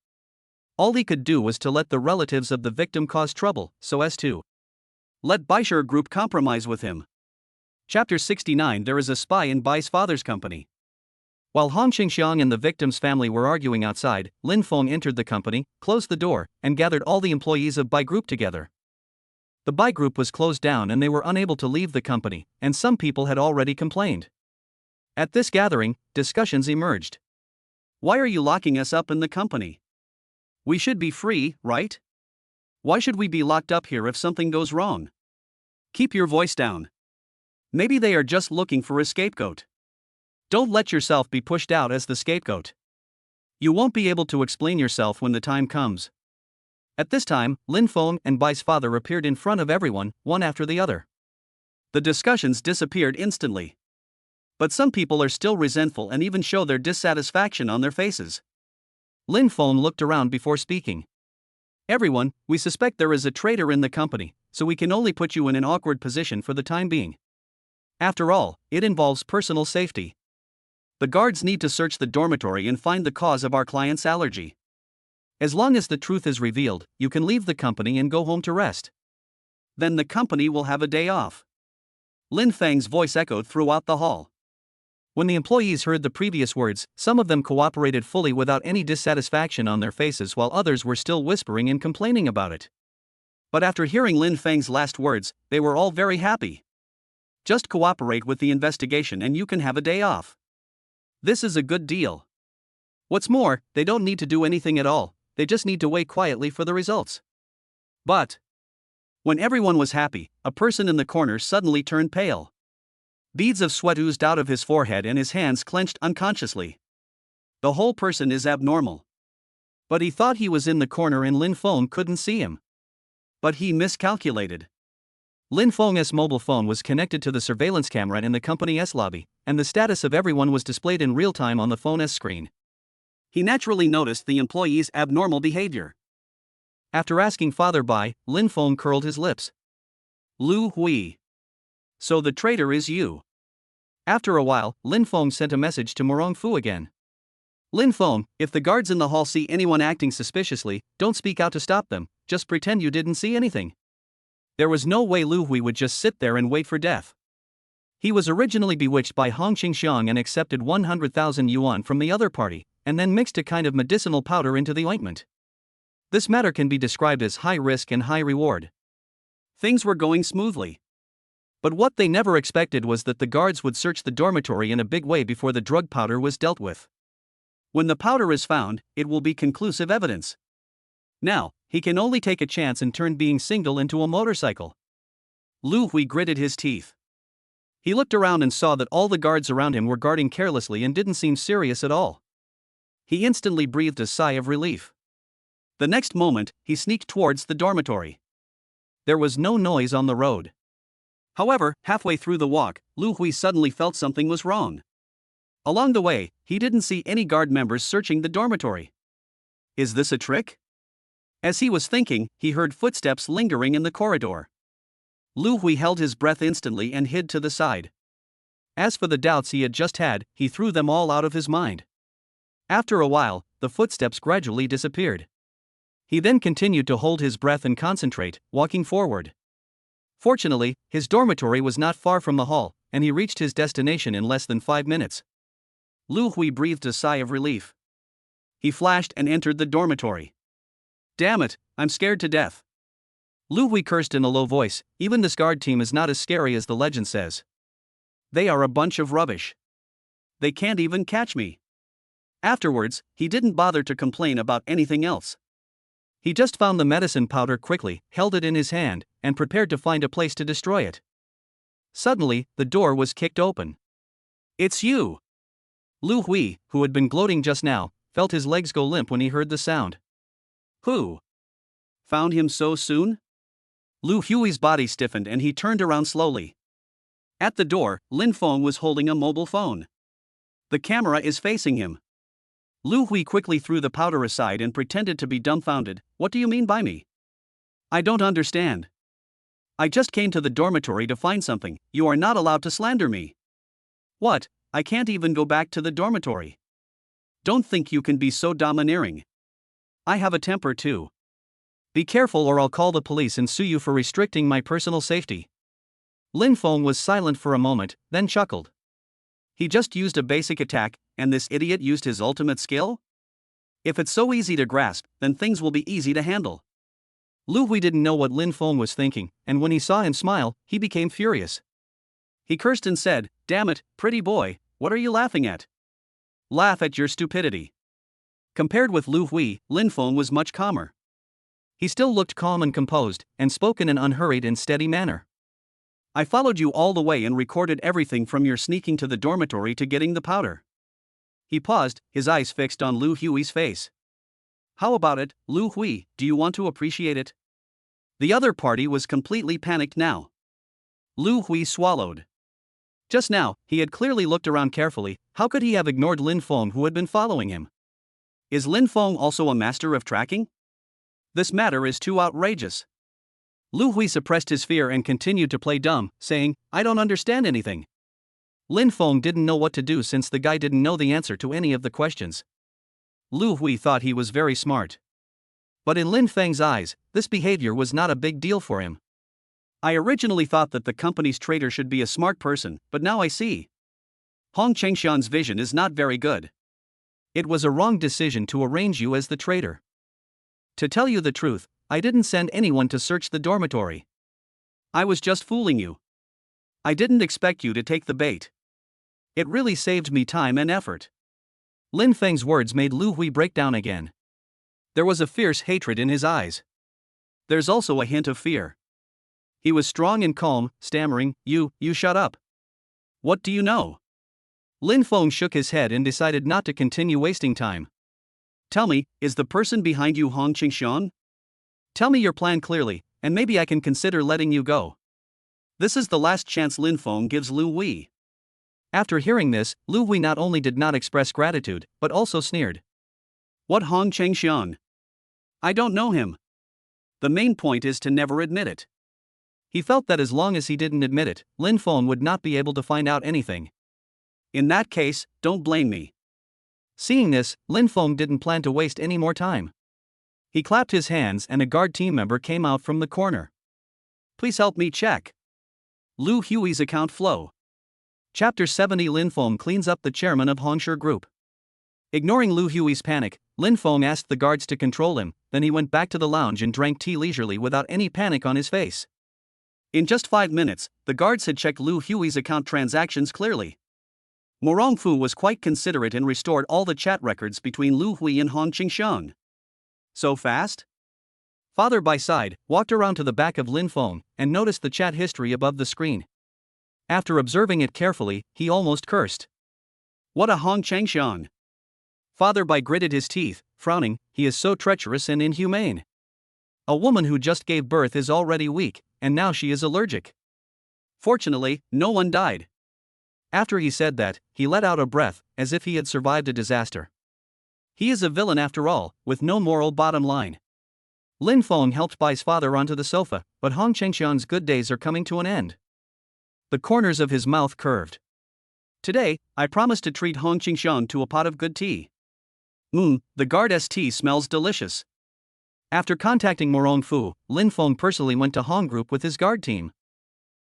All he could do was to let the relatives of the victim cause trouble, so as to let Baishur group compromise with him. Chapter 69. There is a spy in Bai's father's company. While Hong Chengxiang and the victim's family were arguing outside, Lin Feng entered the company, closed the door, and gathered all the employees of Bai group together. The Bai group was closed down and they were unable to leave the company, and some people had already complained. At this gathering, discussions emerged. Why are you locking us up in the company? We should be free, right? Why should we be locked up here if something goes wrong? Keep your voice down. Maybe they are just looking for a scapegoat. Don't let yourself be pushed out as the scapegoat. You won't be able to explain yourself when the time comes. At this time, Lin Feng and Bai's father appeared in front of everyone, one after the other. The discussions disappeared instantly. But some people are still resentful and even show their dissatisfaction on their faces. Lin Feng looked around before speaking. Everyone, we suspect there is a traitor in the company, so we can only put you in an awkward position for the time being. After all, it involves personal safety. The guards need to search the dormitory and find the cause of our client's allergy. As long as the truth is revealed, you can leave the company and go home to rest. Then the company will have a day off. Lin Feng's voice echoed throughout the hall. When the employees heard the previous words, some of them cooperated fully without any dissatisfaction on their faces while others were still whispering and complaining about it. But after hearing Lin Feng's last words, they were all very happy. Just cooperate with the investigation and you can have a day off. This is a good deal. What's more, they don't need to do anything at all, they just need to wait quietly for the results. But when everyone was happy, a person in the corner suddenly turned pale. Beads of sweat oozed out of his forehead and his hands clenched unconsciously. The whole person is abnormal. But he thought he was in the corner and Lin Feng couldn't see him. But he miscalculated. Lin Feng's mobile phone was connected to the surveillance camera in the company's lobby, and the status of everyone was displayed in real time on the phone's screen. He naturally noticed the employee's abnormal behavior. After asking father by, Lin Feng curled his lips. Lu Hui. So the traitor is you. After a while, Lin Feng sent a message to Morong Fu again. Lin Feng, if the guards in the hall see anyone acting suspiciously, don't speak out to stop them, just pretend you didn't see anything. There was no way Lu Hui would just sit there and wait for death. He was originally bewitched by Hong Qingxiang and accepted 100,000 yuan from the other party, and then mixed a kind of medicinal powder into the ointment. This matter can be described as high risk and high reward. Things were going smoothly. But what they never expected was that the guards would search the dormitory in a big way before the drug powder was dealt with. When the powder is found, it will be conclusive evidence. Now, he can only take a chance and turn being single into a motorcycle. Lu Hui gritted his teeth. He looked around and saw that all the guards around him were guarding carelessly and didn't seem serious at all. He instantly breathed a sigh of relief. The next moment, he sneaked towards the dormitory. There was no noise on the road. However, halfway through the walk, Lu Hui suddenly felt something was wrong. Along the way, he didn't see any guard members searching the dormitory. Is this a trick? As he was thinking, he heard footsteps lingering in the corridor. Lu Hui held his breath instantly and hid to the side. As for the doubts he had just had, he threw them all out of his mind. After a while, the footsteps gradually disappeared. He then continued to hold his breath and concentrate, walking forward. Fortunately, his dormitory was not far from the hall, and he reached his destination in less than 5 minutes. Lu Hui breathed a sigh of relief. He flashed and entered the dormitory. Damn it, I'm scared to death. Lu Hui cursed in a low voice, even this guard team is not as scary as the legend says. They are a bunch of rubbish. They can't even catch me. Afterwards, he didn't bother to complain about anything else. He just found the medicine powder quickly, held it in his hand, and prepared to find a place to destroy it. Suddenly, the door was kicked open. It's you! Lu Hui, who had been gloating just now, felt his legs go limp when he heard the sound. Who? Found him so soon? Lu Hui's body stiffened and he turned around slowly. At the door, Lin Feng was holding a mobile phone. The camera is facing him. Lu Hui quickly threw the powder aside and pretended to be dumbfounded. What do you mean by me? I don't understand. I just came to the dormitory to find something. You are not allowed to slander me. What? I can't even go back to the dormitory. Don't think you can be so domineering. I have a temper too. Be careful or I'll call the police and sue you for restricting my personal safety. Lin Feng was silent for a moment, then chuckled. He just used a basic attack, and this idiot used his ultimate skill? If it's so easy to grasp, then things will be easy to handle. Lu Hui didn't know what Lin Feng was thinking, and when he saw him smile, he became furious. He cursed and said, "Damn it, pretty boy, what are you laughing at? Laugh at your stupidity." Compared with Lu Hui, Lin Feng was much calmer. He still looked calm and composed, and spoke in an unhurried and steady manner. I followed you all the way and recorded everything from your sneaking to the dormitory to getting the powder. He paused, his eyes fixed on Lu Hui's face. How about it, Lu Hui, do you want to appreciate it? The other party was completely panicked now. Lu Hui swallowed. Just now, he had clearly looked around carefully. How could he have ignored Lin Feng who had been following him? Is Lin Feng also a master of tracking? This matter is too outrageous. Lu Hui suppressed his fear and continued to play dumb, saying, I don't understand anything. Lin Feng didn't know what to do since the guy didn't know the answer to any of the questions. Lu Hui thought he was very smart. But in Lin Feng's eyes, this behavior was not a big deal for him. I originally thought that the company's traitor should be a smart person, but now I see. Hong Qingxiang's vision is not very good. It was a wrong decision to arrange you as the traitor. To tell you the truth, I didn't send anyone to search the dormitory. I was just fooling you. I didn't expect you to take the bait. It really saved me time and effort. Lin Feng's words made Lu Hui break down again. There was a fierce hatred in his eyes. There's also a hint of fear. He was strong and calm, stammering, You shut up. What do you know? Lin Feng shook his head and decided not to continue wasting time. Tell me, is the person behind you Hong Qingxiang? Tell me your plan clearly, and maybe I can consider letting you go. This is the last chance Lin Feng gives Lu Hui. After hearing this, Lu Hui not only did not express gratitude, but also sneered. What Hong Qingxiang? I don't know him. The main point is to never admit it. He felt that as long as he didn't admit it, Lin Feng would not be able to find out anything. In that case, don't blame me. Seeing this, Lin Feng didn't plan to waste any more time. He clapped his hands and a guard team member came out from the corner. Please help me check Lu Hui's account flow. Chapter 70. Lin Feng cleans up the chairman of Hongshe Group. Ignoring Lu Hui's panic, Lin Feng asked the guards to control him, then he went back to the lounge and drank tea leisurely without any panic on his face. In just 5 minutes, the guards had checked Lu Hui's account transactions clearly. Morong Fu was quite considerate and restored all the chat records between Lu Hui and Hong Qingxiang. So fast? Father by side walked around to the back of Lin Feng and noticed the chat history above the screen. After observing it carefully, he almost cursed. What a Hong Qingxiang! Father by gritted his teeth, frowning. He is so treacherous and inhumane. A woman who just gave birth is already weak, and now she is allergic. Fortunately, no one died. After he said that, he let out a breath, as if he had survived a disaster. He is a villain after all, with no moral bottom line. Lin Feng helped Bai's father onto the sofa, but Hong Qingxiang's good days are coming to an end. The corners of his mouth curved. Today, I promised to treat Hong Qingxiang to a pot of good tea. The guard's tea smells delicious. After contacting Morong Fu, Lin Feng personally went to Hong Group with his guard team.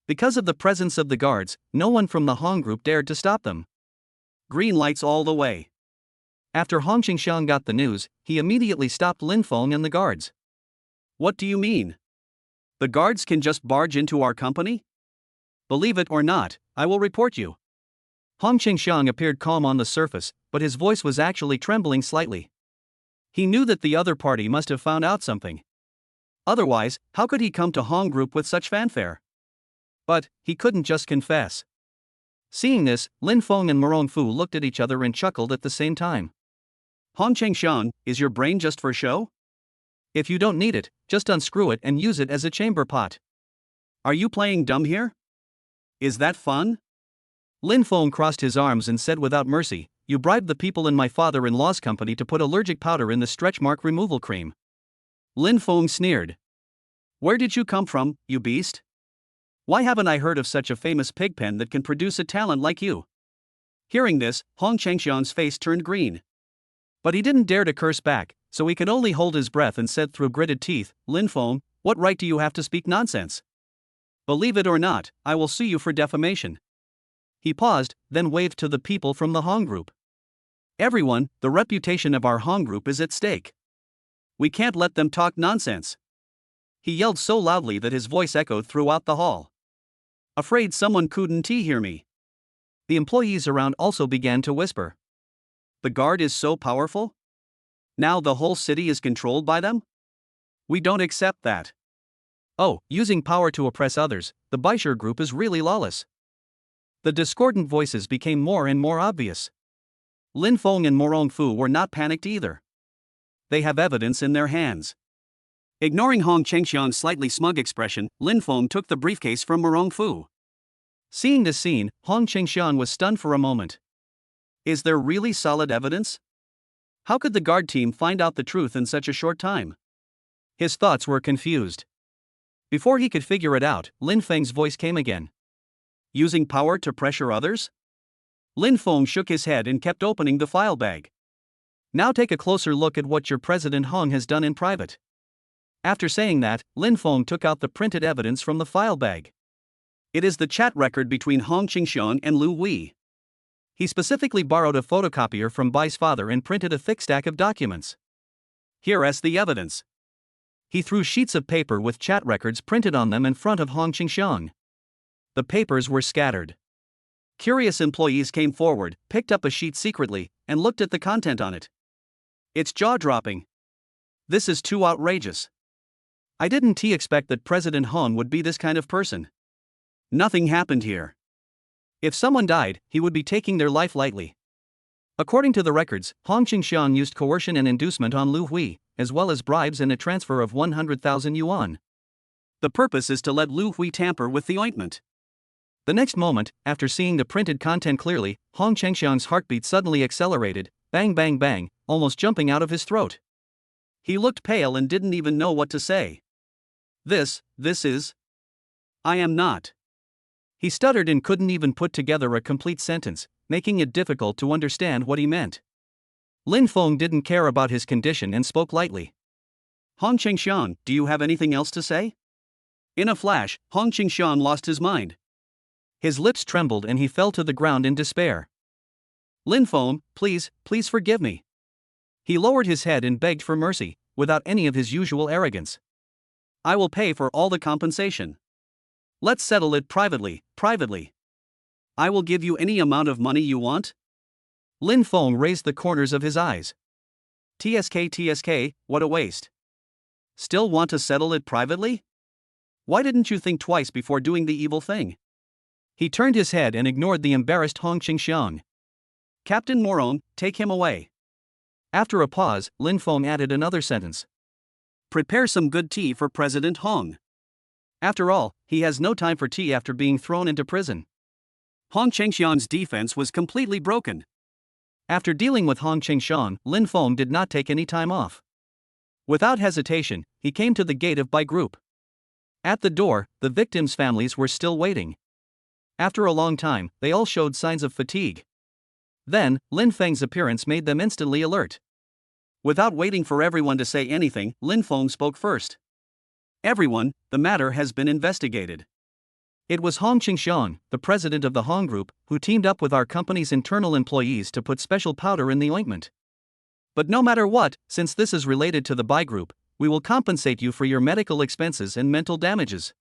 Because of the presence of the guards, no one from the Hong Group dared to stop them. Green lights all the way. After Hong Qingxiang got the news, he immediately stopped Lin Feng and the guards. What do you mean? The guards can just barge into our company? Believe it or not, I will report you. Hong Qingxiang appeared calm on the surface, but his voice was actually trembling slightly. He knew that the other party must have found out something. Otherwise, how could he come to Hong Group with such fanfare? But he couldn't just confess. Seeing this, Lin Feng and Morong Fu looked at each other and chuckled at the same time. Hong Qingxiang, is your brain just for show? If you don't need it, just unscrew it and use it as a chamber pot. Are you playing dumb here? Is that fun? Lin Feng crossed his arms and said without mercy, You bribed the people in my father-in-law's company to put allergic powder in the stretch mark removal cream. Lin Feng sneered. Where did you come from, you beast? Why haven't I heard of such a famous pigpen that can produce a talent like you? Hearing this, Hong Qingxiang's face turned green. But he didn't dare to curse back, so he could only hold his breath and said through gritted teeth, Lin Feng, what right do you have to speak nonsense? Believe it or not, I will sue you for defamation. He paused, then waved to the people from the Hong Group. Everyone, the reputation of our Hong Group is at stake. We can't let them talk nonsense. He yelled so loudly that his voice echoed throughout the hall. Afraid someone couldn't hear me. The employees around also began to whisper. The guard is so powerful? Now the whole city is controlled by them? We don't accept that. Oh, using power to oppress others, the Baisher Group is really lawless. The discordant voices became more and more obvious. Lin Feng and Morong Fu were not panicked either. They have evidence in their hands. Ignoring Hong Qingxiang's slightly smug expression, Lin Feng took the briefcase from Morong Fu. Seeing this scene, Hong Qingxiang was stunned for a moment. Is there really solid evidence? How could the guard team find out the truth in such a short time? His thoughts were confused. Before he could figure it out, Lin Feng's voice came again. Using power to pressure others? Lin Feng shook his head and kept opening the file bag. Now take a closer look at what your President Hong has done in private. After saying that, Lin Feng took out the printed evidence from the file bag. It is the chat record between Hong Qingxiang and Lu Hui. He specifically borrowed a photocopier from Bai's father and printed a thick stack of documents. Here is the evidence. He threw sheets of paper with chat records printed on them in front of Hong Qingxiang. The papers were scattered. Curious employees came forward, picked up a sheet secretly, and looked at the content on it. It's jaw-dropping. This is too outrageous. I didn't expect that President Huang would be this kind of person. Nothing happened here. If someone died, he would be taking their life lightly. According to the records, Hong Qingxiang used coercion and inducement on Lu Hui, as well as bribes and a transfer of 100,000 yuan. The purpose is to let Lu Hui tamper with the ointment. The next moment, after seeing the printed content clearly, Hong Qingxiang's heartbeat suddenly accelerated, bang bang bang, almost jumping out of his throat. He looked pale and didn't even know what to say. This is... I am not. He stuttered and couldn't even put together a complete sentence, making it difficult to understand what he meant. Lin Feng didn't care about his condition and spoke lightly. Hong Qingxiang, do you have anything else to say? In a flash, Hong Qingxiang lost his mind. His lips trembled and he fell to the ground in despair. Lin Feng, please forgive me. He lowered his head and begged for mercy, without any of his usual arrogance. I will pay for all the compensation. Let's settle it privately. I will give you any amount of money you want. Lin Feng raised the corners of his eyes. TSK, what a waste. Still want to settle it privately? Why didn't you think twice before doing the evil thing? He turned his head and ignored the embarrassed Hong Qingxiang. Captain Moron, take him away. After a pause, Lin Feng added another sentence. Prepare some good tea for President Hong. After all, he has no time for tea after being thrown into prison. Hong Qingxiang's defense was completely broken. After dealing with Hong Qingxiang, Lin Feng did not take any time off. Without hesitation, he came to the gate of Bai Group. At the door, the victims' families were still waiting. After a long time, they all showed signs of fatigue. Then, Lin Feng's appearance made them instantly alert. Without waiting for everyone to say anything, Lin Feng spoke first. Everyone, the matter has been investigated. It was Hong Qingxiang, the president of the Hong Group, who teamed up with our company's internal employees to put special powder in the ointment. But no matter what, since this is related to the Bai Group, we will compensate you for your medical expenses and mental damages.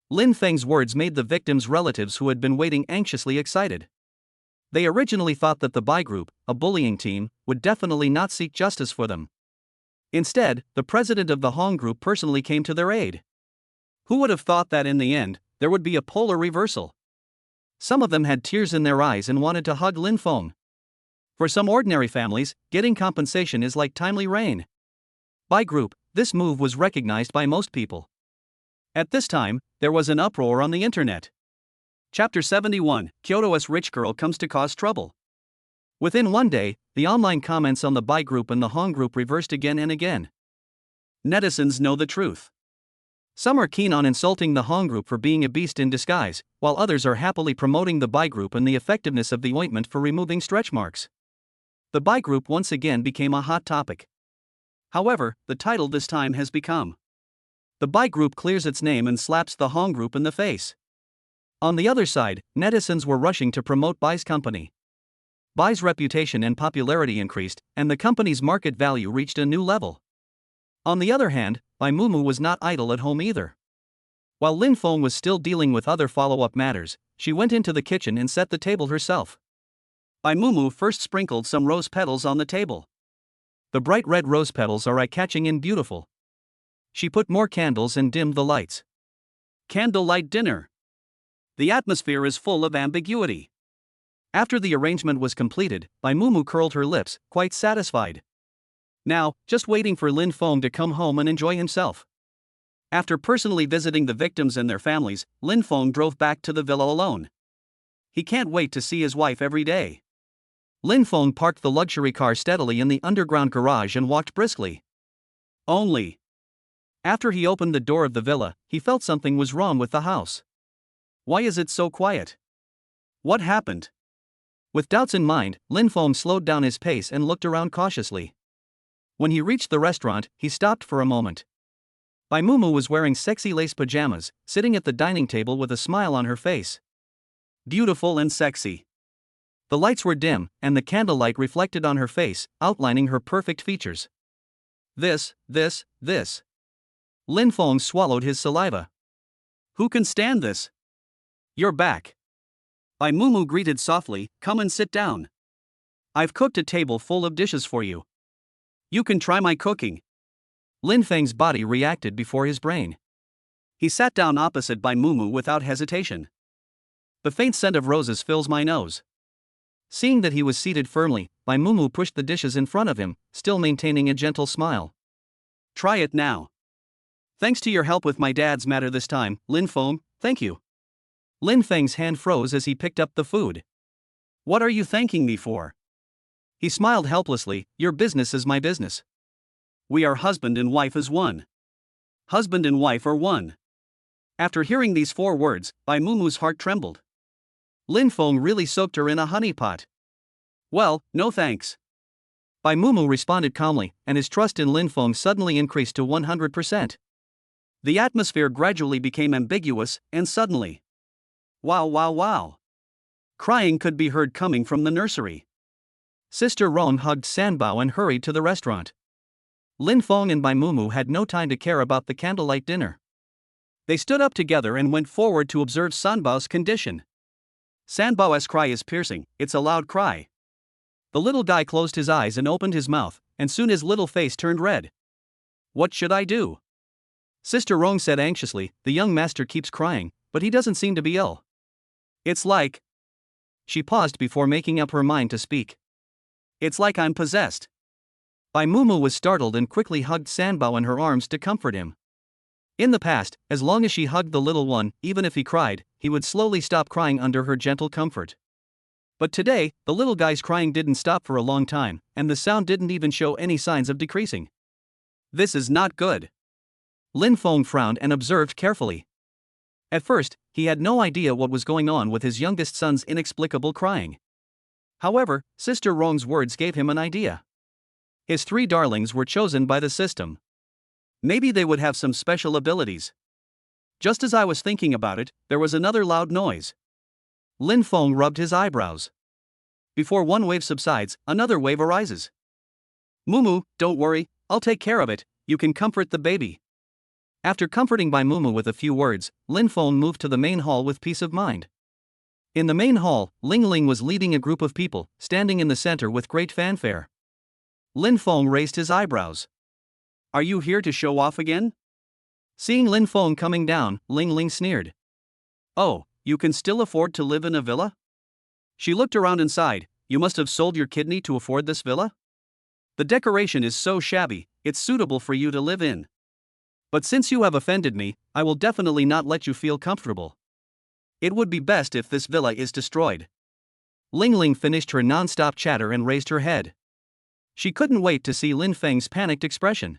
Lin Feng's words made the victims' relatives who had been waiting anxiously excited. They originally thought that the Bai Group, a bullying team, would definitely not seek justice for them. Instead, the president of the Hong Group personally came to their aid. Who would have thought that in the end, there would be a polar reversal? Some of them had tears in their eyes and wanted to hug Lin Feng. For some ordinary families, getting compensation is like timely rain. Bai Group, this move was recognized by most people. At this time, there was an uproar on the internet. Chapter 71, Kyoto's rich girl comes to cause trouble. Within one day, the online comments on the Bai Group and the Hong Group reversed again and again. Netizens know the truth. Some are keen on insulting the Hong Group for being a beast in disguise, while others are happily promoting the Bai Group and the effectiveness of the ointment for removing stretch marks. The Bai Group once again became a hot topic. However, the title this time has become The Bai Group Clears Its Name and Slaps the Hong Group in the Face. On the other side, netizens were rushing to promote Bai's company. Bai's reputation and popularity increased, and the company's market value reached a new level. On the other hand, Bai Mumu was not idle at home either. While Lin Feng was still dealing with other follow-up matters, she went into the kitchen and set the table herself. Bai Mumu first sprinkled some rose petals on the table. The bright red rose petals are eye-catching and beautiful. She put more candles and dimmed the lights. Candlelight dinner. The atmosphere is full of ambiguity. After the arrangement was completed, Bai Mumu curled her lips, quite satisfied. Now, just waiting for Lin Feng to come home and enjoy himself. After personally visiting the victims and their families, Lin Feng drove back to the villa alone. He can't wait to see his wife every day. Lin Feng parked the luxury car steadily in the underground garage and walked briskly. Only. After he opened the door of the villa, he felt something was wrong with the house. Why is it so quiet? What happened? With doubts in mind, Lin Feng slowed down his pace and looked around cautiously. When he reached the restaurant, he stopped for a moment. Bai Mumu was wearing sexy lace pajamas, sitting at the dining table with a smile on her face. Beautiful and sexy. The lights were dim, and the candlelight reflected on her face, outlining her perfect features. This. Lin Feng swallowed his saliva. Who can stand this? You're back. Bai Mumu greeted softly, "Come and sit down. I've cooked a table full of dishes for you. You can try my cooking." Lin Feng's body reacted before his brain. He sat down opposite Bai Mumu without hesitation. The faint scent of roses fills my nose. Seeing that he was seated firmly, Bai Mumu pushed the dishes in front of him, still maintaining a gentle smile. "Try it now. Thanks to your help with my dad's matter this time, Lin Feng, thank you." Lin Feng's hand froze as he picked up the food. "What are you thanking me for?" He smiled helplessly. "Your business is my business. We are husband and wife as one. Husband and wife are one." After hearing these 4 words, Bai Mumu's heart trembled. Lin Feng really soaked her in a honey pot. "Well, no thanks." Bai Mumu responded calmly, and his trust in Lin Feng suddenly increased to 100%. The atmosphere gradually became ambiguous, and suddenly, wow wow wow! Crying could be heard coming from the nursery. Sister Rong hugged Sanbao and hurried to the restaurant. Lin Feng and Bai Mumu had no time to care about the candlelight dinner. They stood up together and went forward to observe Sanbao's condition. Sanbao's cry is piercing, it's a loud cry. The little guy closed his eyes and opened his mouth, and soon his little face turned red. "What should I do?" Sister Rong said anxiously. "The young master keeps crying, but he doesn't seem to be ill. It's like..." She paused before making up her mind to speak. "It's like I'm possessed." Bai Mumu was startled and quickly hugged Sanbao in her arms to comfort him. In the past, as long as she hugged the little one, even if he cried, he would slowly stop crying under her gentle comfort. But today, the little guy's crying didn't stop for a long time, and the sound didn't even show any signs of decreasing. "This is not good." Lin Feng frowned and observed carefully. At first, he had no idea what was going on with his youngest son's inexplicable crying. However, Sister Rong's words gave him an idea. His 3 darlings were chosen by the system. Maybe they would have some special abilities. Just as I was thinking about it, there was another loud noise. Lin Feng rubbed his eyebrows. Before one wave subsides, another wave arises. "Mumu, don't worry, I'll take care of it, you can comfort the baby." After comforting Bai Mumu with a few words, Lin Feng moved to the main hall with peace of mind. In the main hall, Ling Ling was leading a group of people, standing in the center with great fanfare. Lin Feng raised his eyebrows. "Are you here to show off again?" Seeing Lin Feng coming down, Ling Ling sneered. "Oh, you can still afford to live in a villa?" She looked around and sighed. "You must have sold your kidney to afford this villa? The decoration is so shabby, it's suitable for you to live in. But since you have offended me, I will definitely not let you feel comfortable. It would be best if this villa is destroyed." Ling Ling finished her non-stop chatter and raised her head. She couldn't wait to see Lin Feng's panicked expression.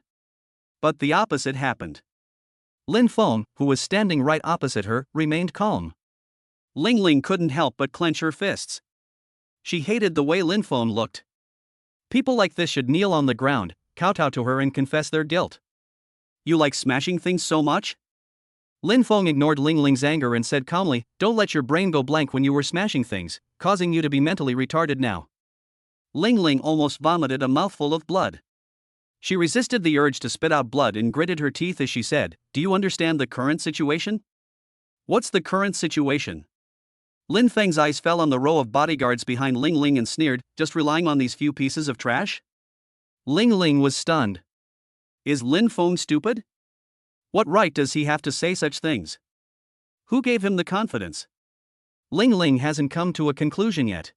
But the opposite happened. Lin Feng, who was standing right opposite her, remained calm. Ling Ling couldn't help but clench her fists. She hated the way Lin Feng looked. People like this should kneel on the ground, kowtow to her and confess their guilt. "You like smashing things so much?" Lin Feng ignored Ling Ling's anger and said calmly, "Don't let your brain go blank when you were smashing things, causing you to be mentally retarded now." Ling Ling almost vomited a mouthful of blood. She resisted the urge to spit out blood and gritted her teeth as she said, "Do you understand the current situation?" "What's the current situation?" Lin Feng's eyes fell on the row of bodyguards behind Ling Ling and sneered, "Just relying on these few pieces of trash?" Ling Ling was stunned. Is Lin Feng stupid? What right does he have to say such things? Who gave him the confidence? Ling Ling hasn't come to a conclusion yet.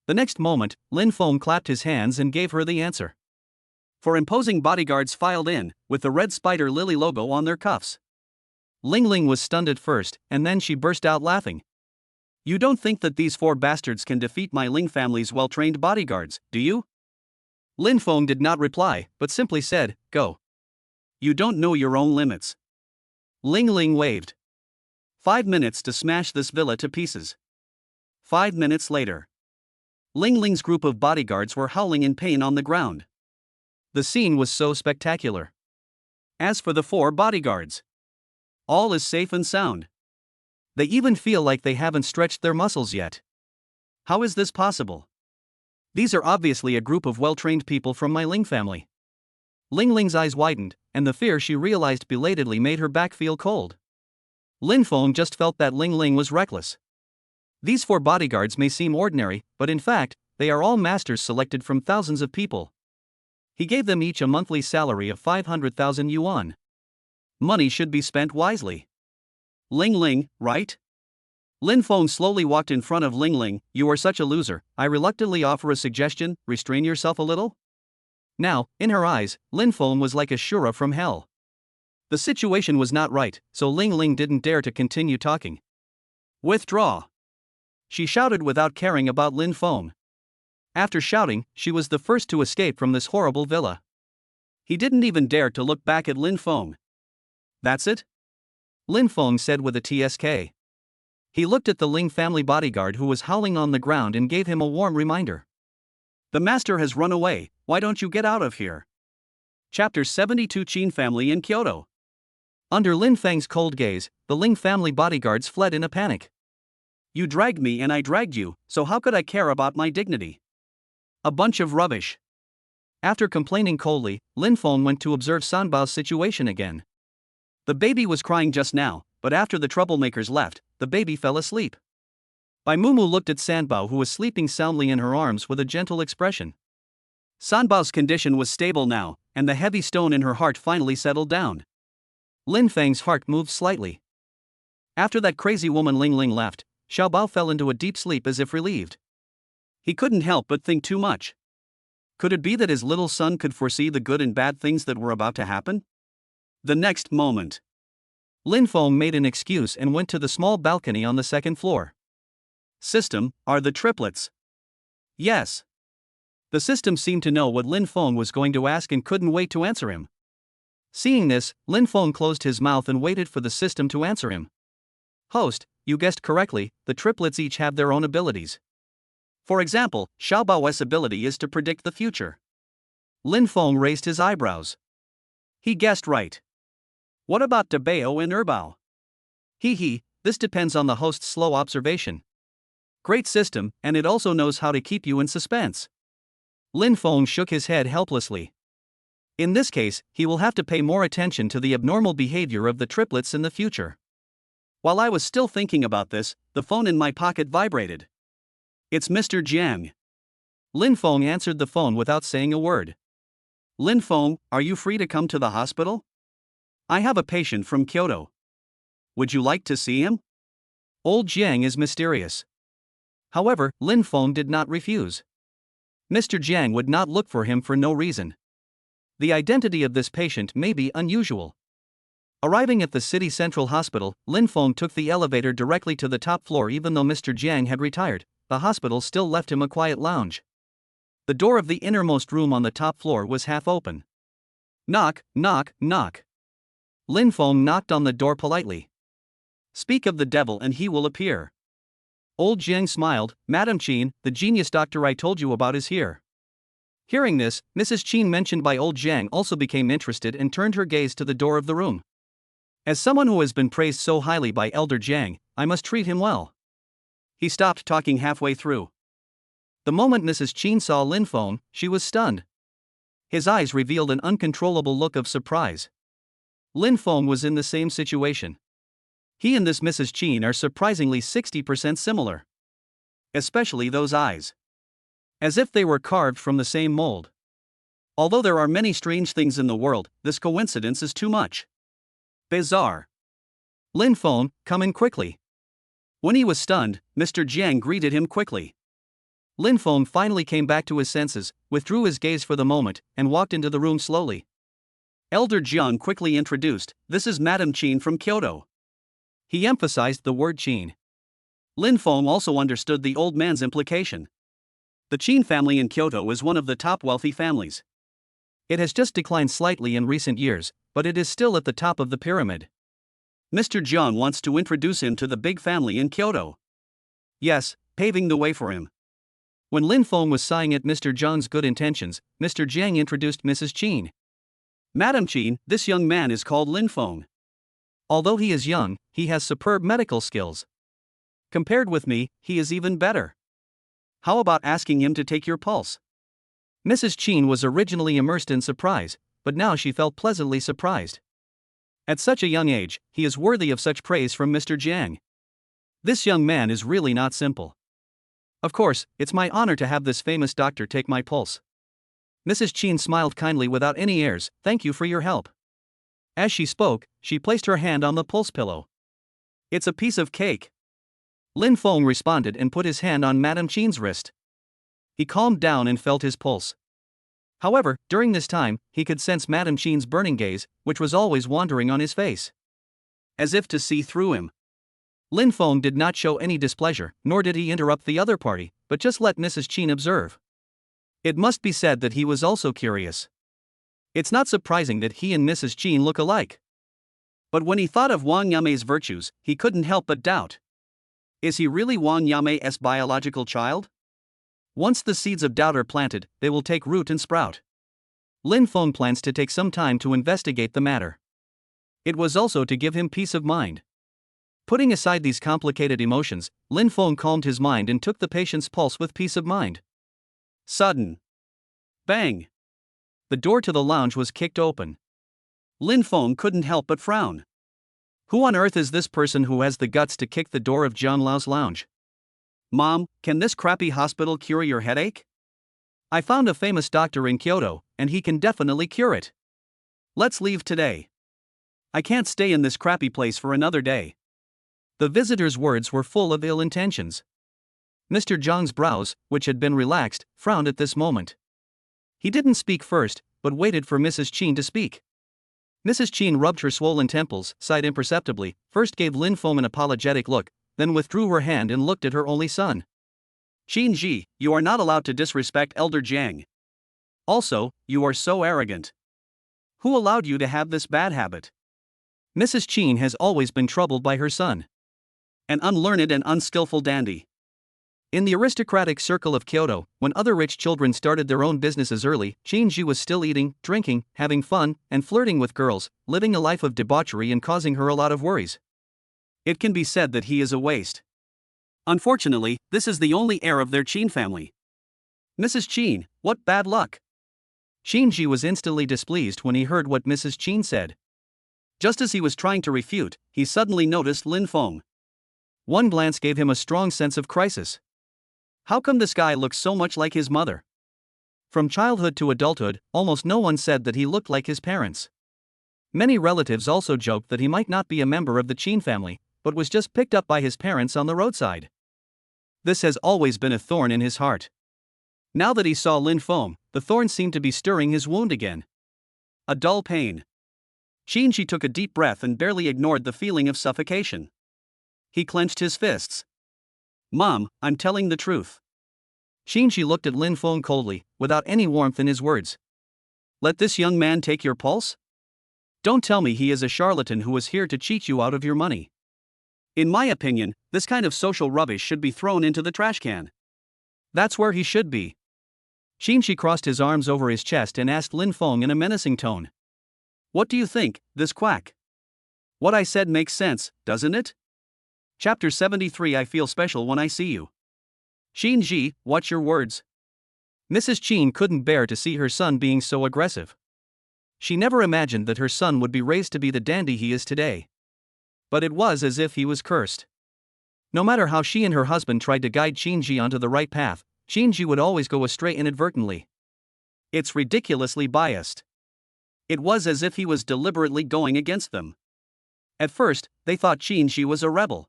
The next moment, Lin Feng clapped his hands and gave her the answer. 4 imposing bodyguards filed in, with the red spider lily logo on their cuffs. Ling Ling was stunned at first, and then she burst out laughing. "You don't think that these 4 bastards can defeat my Ling family's well-trained bodyguards, do you?" Lin Feng did not reply, but simply said, "Go. You don't know your own limits." Ling Ling waved. 5 minutes to smash this villa to pieces. 5 minutes later. Ling Ling's group of bodyguards were howling in pain on the ground. The scene was so spectacular. As for the 4 bodyguards, all is safe and sound. They even feel like they haven't stretched their muscles yet. How is this possible? These are obviously a group of well-trained people from my Ling family. Ling Ling's eyes widened, and the fear she realized belatedly made her back feel cold. Lin Feng just felt that Ling Ling was reckless. These 4 bodyguards may seem ordinary, but in fact, they are all masters selected from thousands of people. He gave them each a monthly salary of 500,000 yuan. Money should be spent wisely. Ling Ling, right? Lin Feng slowly walked in front of Ling Ling. You are such a loser. I reluctantly offer a suggestion, restrain yourself a little. Now, in her eyes, Lin Feng was like a Shura from hell. The situation was not right, so Ling Ling didn't dare to continue talking. Withdraw! She shouted without caring about Lin Feng. After shouting, she was the first to escape from this horrible villa. He didn't even dare to look back at Lin Feng. That's it? Lin Feng said with a TSK. He looked at the Ling family bodyguard who was howling on the ground and gave him a warm reminder. The master has run away, why don't you get out of here? Chapter 72 Qin family in Kyoto. Under Lin Feng's cold gaze, the Ling family bodyguards fled in a panic. You dragged me and I dragged you, so how could I care about my dignity? A bunch of rubbish. After complaining coldly, Lin Feng went to observe Sanbao's situation again. The baby was crying just now, but after the troublemakers left, the baby fell asleep. Bai Mumu looked at Sanbao who was sleeping soundly in her arms with a gentle expression. Sanbao's condition was stable now, and the heavy stone in her heart finally settled down. Lin Feng's heart moved slightly. After that crazy woman Ling Ling left, Xiaobao fell into a deep sleep as if relieved. He couldn't help but think too much. Could it be that his little son could foresee the good and bad things that were about to happen? The next moment, Lin Feng made an excuse and went to the small balcony on the second floor. System, are the triplets? Yes. The system seemed to know what Lin Feng was going to ask and couldn't wait to answer him. Seeing this, Lin Feng closed his mouth and waited for the system to answer him. Host, you guessed correctly, the triplets each have their own abilities. For example, Xiaobao's ability is to predict the future. Lin Feng raised his eyebrows. He guessed right. What about Dabao and Erbao? This depends on the host's slow observation. Great system, and it also knows how to keep you in suspense. Lin Feng shook his head helplessly. In this case, he will have to pay more attention to the abnormal behavior of the triplets in the future. While I was still thinking about this, the phone in my pocket vibrated. It's Mr. Jiang. Lin Feng answered the phone without saying a word. Lin Feng, are you free to come to the hospital? I have a patient from Kyoto. Would you like to see him? Old Jiang is mysterious. However, Lin Feng did not refuse. Mr. Jiang would not look for him for no reason. The identity of this patient may be unusual. Arriving at the city central hospital, Lin Feng took the elevator directly to the top floor. Even though Mr. Jiang had retired, the hospital still left him a quiet lounge. The door of the innermost room on the top floor was half open. Knock, knock, knock. Lin Feng knocked on the door politely. Speak of the devil and he will appear. Old Jiang smiled. Madam Qin, the genius doctor I told you about is here. Hearing this, Mrs. Qin mentioned by old Jiang also became interested and turned her gaze to the door of the room. As someone who has been praised so highly by Elder Jiang, I must treat him well. He stopped talking halfway through. The moment Mrs. Qin saw Lin Feng, she was stunned. His eyes revealed an uncontrollable look of surprise. Lin Feng was in the same situation. He and this Mrs. Qin are surprisingly 60% similar. Especially those eyes. As if they were carved from the same mold. Although there are many strange things in the world, this coincidence is too much. Bizarre. Lin Feng, come in quickly. When he was stunned, Mr. Jiang greeted him quickly. Lin Feng finally came back to his senses, withdrew his gaze for the moment, and walked into the room slowly. Elder Jiang quickly introduced, this is Madam Qin from Kyoto. He emphasized the word Qin. Lin Feng also understood the old man's implication. The Qin family in Kyoto is one of the top wealthy families. It has just declined slightly in recent years, but it is still at the top of the pyramid. Mr. Jiang wants to introduce him to the big family in Kyoto. Yes, paving the way for him. When Lin Feng was sighing at Mr. Jiang's good intentions, Mr. Jiang introduced Mrs. Qin. Madam Qin, this young man is called Lin Feng. Although he is young, he has superb medical skills. Compared with me, he is even better. How about asking him to take your pulse? Mrs. Qin was originally immersed in surprise, but now she felt pleasantly surprised. At such a young age, he is worthy of such praise from Mr. Jiang. This young man is really not simple. Of course, it's my honor to have this famous doctor take my pulse. Mrs. Chin smiled kindly without any airs. Thank you for your help. As she spoke, she placed her hand on the pulse pillow. It's a piece of cake. Lin Feng responded and put his hand on Madame Chin's wrist. He calmed down and felt his pulse. However, during this time, he could sense Madame Chin's burning gaze, which was always wandering on his face, as if to see through him. Lin Feng did not show any displeasure, nor did he interrupt the other party, but just let Mrs. Chin observe. It must be said that he was also curious. It's not surprising that he and Mrs. Chin look alike. But when he thought of Wang Yame's virtues, he couldn't help but doubt. Is he really Wang Yame's biological child? Once the seeds of doubt are planted, they will take root and sprout. Lin Feng plans to take some time to investigate the matter. It was also to give him peace of mind. Putting aside these complicated emotions, Lin Feng calmed his mind and took the patient's pulse with peace of mind. Sudden bang! The door to the lounge was kicked open. Lin Feng couldn't help but frown. Who on earth is this person who has the guts to kick the door of John Lau's lounge? Mom, can this crappy hospital cure your headache? I found a famous doctor in Kyoto, and he can definitely cure it. Let's leave today. I can't stay in this crappy place for another day. The visitor's words were full of ill intentions. Mr. Zhang's brows, which had been relaxed, frowned at this moment. He didn't speak first, but waited for Mrs. Chin to speak. Mrs. Chin rubbed her swollen temples, sighed imperceptibly, first gave Lin Feng an apologetic look, then withdrew her hand and looked at her only son. Qin Ji, you are not allowed to disrespect Elder Jiang. Also, you are so arrogant. Who allowed you to have this bad habit? Mrs. Chin has always been troubled by her son. An unlearned and unskillful dandy. In the aristocratic circle of Kyoto, when other rich children started their own businesses early, Qin Ji was still eating, drinking, having fun, and flirting with girls, living a life of debauchery and causing her a lot of worries. It can be said that he is a waste. Unfortunately, this is the only heir of their Qin family. Mrs. Chin, what bad luck! Qin Ji was instantly displeased when he heard what Mrs. Chin said. Just as he was trying to refute, he suddenly noticed Lin Feng. One glance gave him a strong sense of crisis. How come this guy looks so much like his mother? From childhood to adulthood, almost no one said that he looked like his parents. Many relatives also joked that he might not be a member of the Qin family, but was just picked up by his parents on the roadside. This has always been a thorn in his heart. Now that he saw Lin Feng, the thorn seemed to be stirring his wound again. A dull pain. Qin Shi took a deep breath and barely ignored the feeling of suffocation. He clenched his fists. Mom, I'm telling the truth. Qin Shi looked at Lin Feng coldly, without any warmth in his words. Let this young man take your pulse? Don't tell me he is a charlatan who is here to cheat you out of your money. In my opinion, this kind of social rubbish should be thrown into the trash can. That's where he should be. Qin Shi crossed his arms over his chest and asked Lin Feng in a menacing tone. What do you think, this quack? What I said makes sense, doesn't it? Chapter 73. I feel special when I see you. Qin Ji, watch your words. Mrs. Qin couldn't bear to see her son being so aggressive. She never imagined that her son would be raised to be the dandy he is today. But it was as if he was cursed. No matter how she and her husband tried to guide Qin Ji onto the right path, Qin Ji would always go astray inadvertently. It's ridiculously biased. It was as if he was deliberately going against them. At first, they thought Qin Ji was a rebel.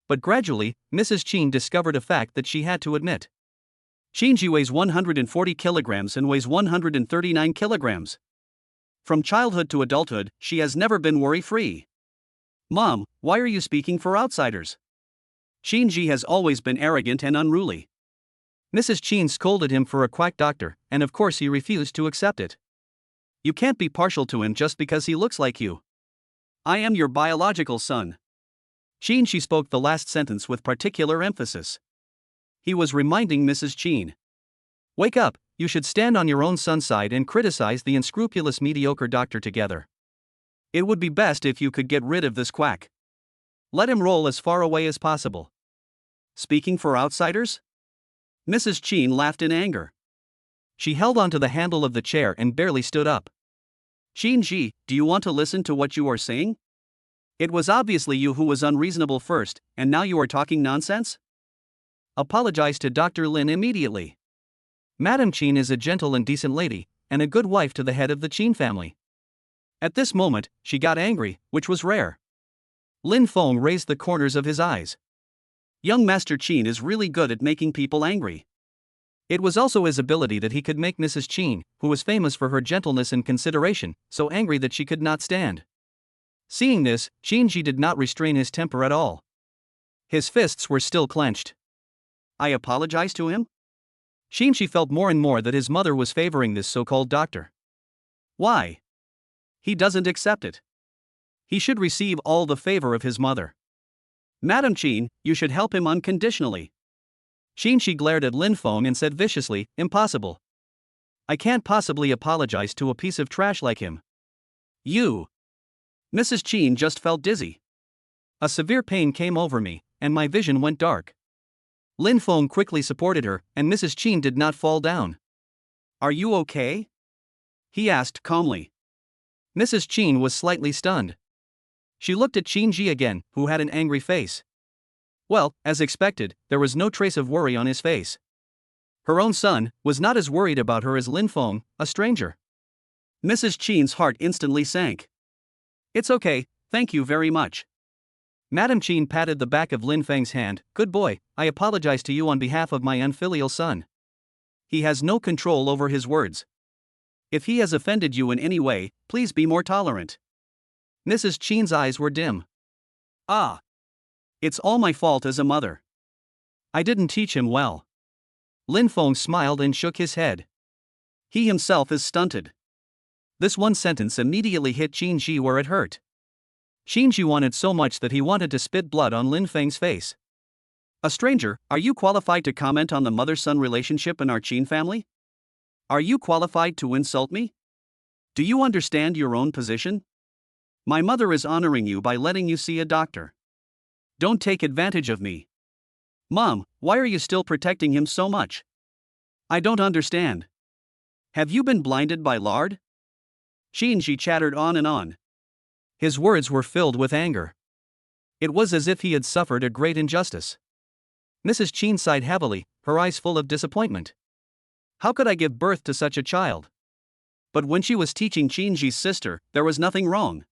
But gradually, Mrs. Qin discovered a fact that she had to admit. Qin Ji weighs 140 kilograms and weighs 139 kilograms. From childhood to adulthood, she has never been worry-free. Mom, why are you speaking for outsiders? Qin Ji has always been arrogant and unruly. Mrs. Qin scolded him for a quack doctor, and of course he refused to accept it. You can't be partial to him just because he looks like you. I am your biological son. Qin Shi spoke the last sentence with particular emphasis. He was reminding Mrs. Qin. Wake up, you should stand on your own son's side and criticize the unscrupulous mediocre doctor together. It would be best if you could get rid of this quack. Let him roll as far away as possible. Speaking for outsiders? Mrs. Qin laughed in anger. She held onto the handle of the chair and barely stood up. Qin Ji, do you want to listen to what you are saying? It was obviously you who was unreasonable first, and now you are talking nonsense? Apologize to Dr. Lin immediately. Madam Qin is a gentle and decent lady, and a good wife to the head of the Qin family. At this moment, she got angry, which was rare. Lin Feng raised the corners of his eyes. Young Master Qin is really good at making people angry. It was also his ability that he could make Mrs. Qin, who was famous for her gentleness and consideration, so angry that she could not stand. Seeing this, Qin Ji did not restrain his temper at all. His fists were still clenched. I apologize to him? Qin Ji felt more and more that his mother was favoring this so-called doctor. Why? He doesn't accept it. He should receive all the favor of his mother. Madam Qin, you should help him unconditionally. Qin Ji glared at Lin Feng and said viciously, impossible. I can't possibly apologize to a piece of trash like him. You. Mrs. Qin just felt dizzy. A severe pain came over me, and my vision went dark. Lin Feng quickly supported her, and Mrs. Qin did not fall down. Are you okay? He asked calmly. Mrs. Qin was slightly stunned. She looked at Qin Ji again, who had an angry face. Well, as expected, there was no trace of worry on his face. Her own son was not as worried about her as Lin Feng, a stranger. Mrs. Qin's heart instantly sank. It's okay, thank you very much. Madam Qin patted the back of Lin Feng's hand. Good boy, I apologize to you on behalf of my unfilial son. He has no control over his words. If he has offended you in any way, please be more tolerant. Mrs. Qin's eyes were dim. Ah. It's all my fault as a mother. I didn't teach him well. Lin Feng smiled and shook his head. He himself is stunted. This one sentence immediately hit Qin Ji where it hurt. Qin Ji wanted so much that he wanted to spit blood on Lin Feng's face. A stranger, are you qualified to comment on the mother-son relationship in our Qin family? Are you qualified to insult me? Do you understand your own position? My mother is honoring you by letting you see a doctor. Don't take advantage of me. Mom, why are you still protecting him so much? I don't understand. Have you been blinded by lard? Qin Ji chattered on and on. His words were filled with anger. It was as if he had suffered a great injustice. Mrs. Qin sighed heavily, her eyes full of disappointment. How could I give birth to such a child? But when she was teaching Qin Ji's sister, there was nothing wrong.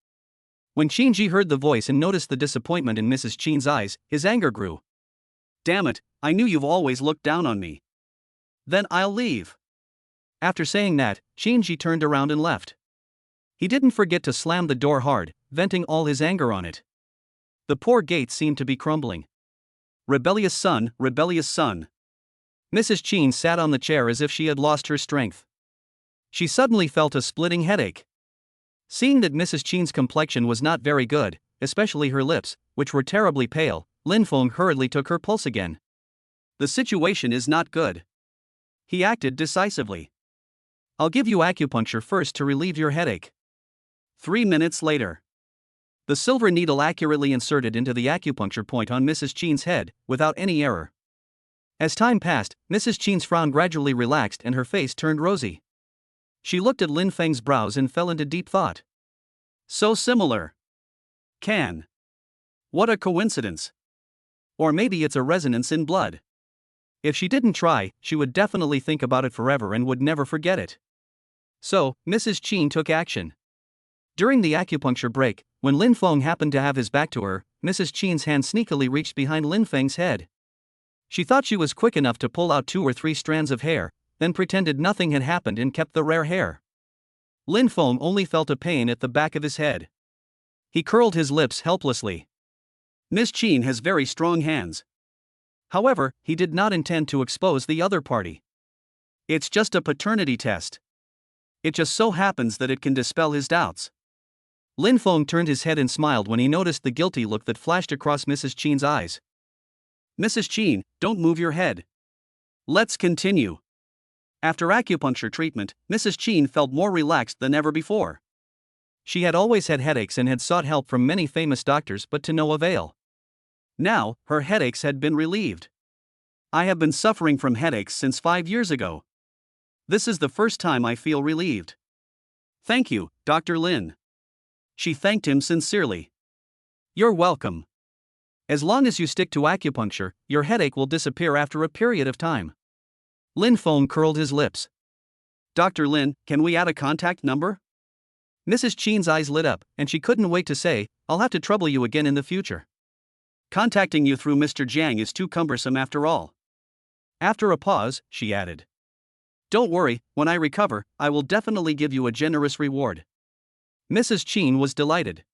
When Qin Ji heard the voice and noticed the disappointment in Mrs. Qin's eyes, his anger grew. Damn it, I knew you've always looked down on me. Then I'll leave. After saying that, Qin Ji turned around and left. He didn't forget to slam the door hard, venting all his anger on it. The poor gate seemed to be crumbling. Rebellious son, rebellious son. Mrs. Qin sat on the chair as if she had lost her strength. She suddenly felt a splitting headache. Seeing that Mrs. Qin's complexion was not very good, especially her lips, which were terribly pale, Lin Feng hurriedly took her pulse again. The situation is not good. He acted decisively. I'll give you acupuncture first to relieve your headache. 3 minutes later. The silver needle accurately inserted into the acupuncture point on Mrs. Qin's head, without any error. As time passed, Mrs. Qin's frown gradually relaxed and her face turned rosy. She looked at Lin Feng's brows and fell into deep thought. So similar. What a coincidence. Or maybe it's a resonance in blood. If she didn't try, she would definitely think about it forever and would never forget it. So, Mrs. Qin took action. During the acupuncture break, when Lin Feng happened to have his back to her, Mrs. Qin's hand sneakily reached behind Lin Feng's head. She thought she was quick enough to pull out 2 or 3 strands of hair, then pretended nothing had happened and kept the rare hair. Lin Feng only felt a pain at the back of his head. He curled his lips helplessly. Miss Qin has very strong hands. However, he did not intend to expose the other party. It's just a paternity test. It just so happens that it can dispel his doubts. Lin Feng turned his head and smiled when he noticed the guilty look that flashed across Mrs. Qin's eyes. Mrs. Qin, don't move your head. Let's continue. After acupuncture treatment, Mrs. Qin felt more relaxed than ever before. She had always had headaches and had sought help from many famous doctors but to no avail. Now, her headaches had been relieved. I have been suffering from headaches since 5 years ago. This is the first time I feel relieved. Thank you, Dr. Lin. She thanked him sincerely. You're welcome. As long as you stick to acupuncture, your headache will disappear after a period of time. Lin Feng curled his lips. Dr. Lin, can we add a contact number? Mrs. Chen's eyes lit up, and she couldn't wait to say, I'll have to trouble you again in the future. Contacting you through Mr. Jiang is too cumbersome after all. After a pause, she added. Don't worry, when I recover, I will definitely give you a generous reward. Mrs. Chen was delighted.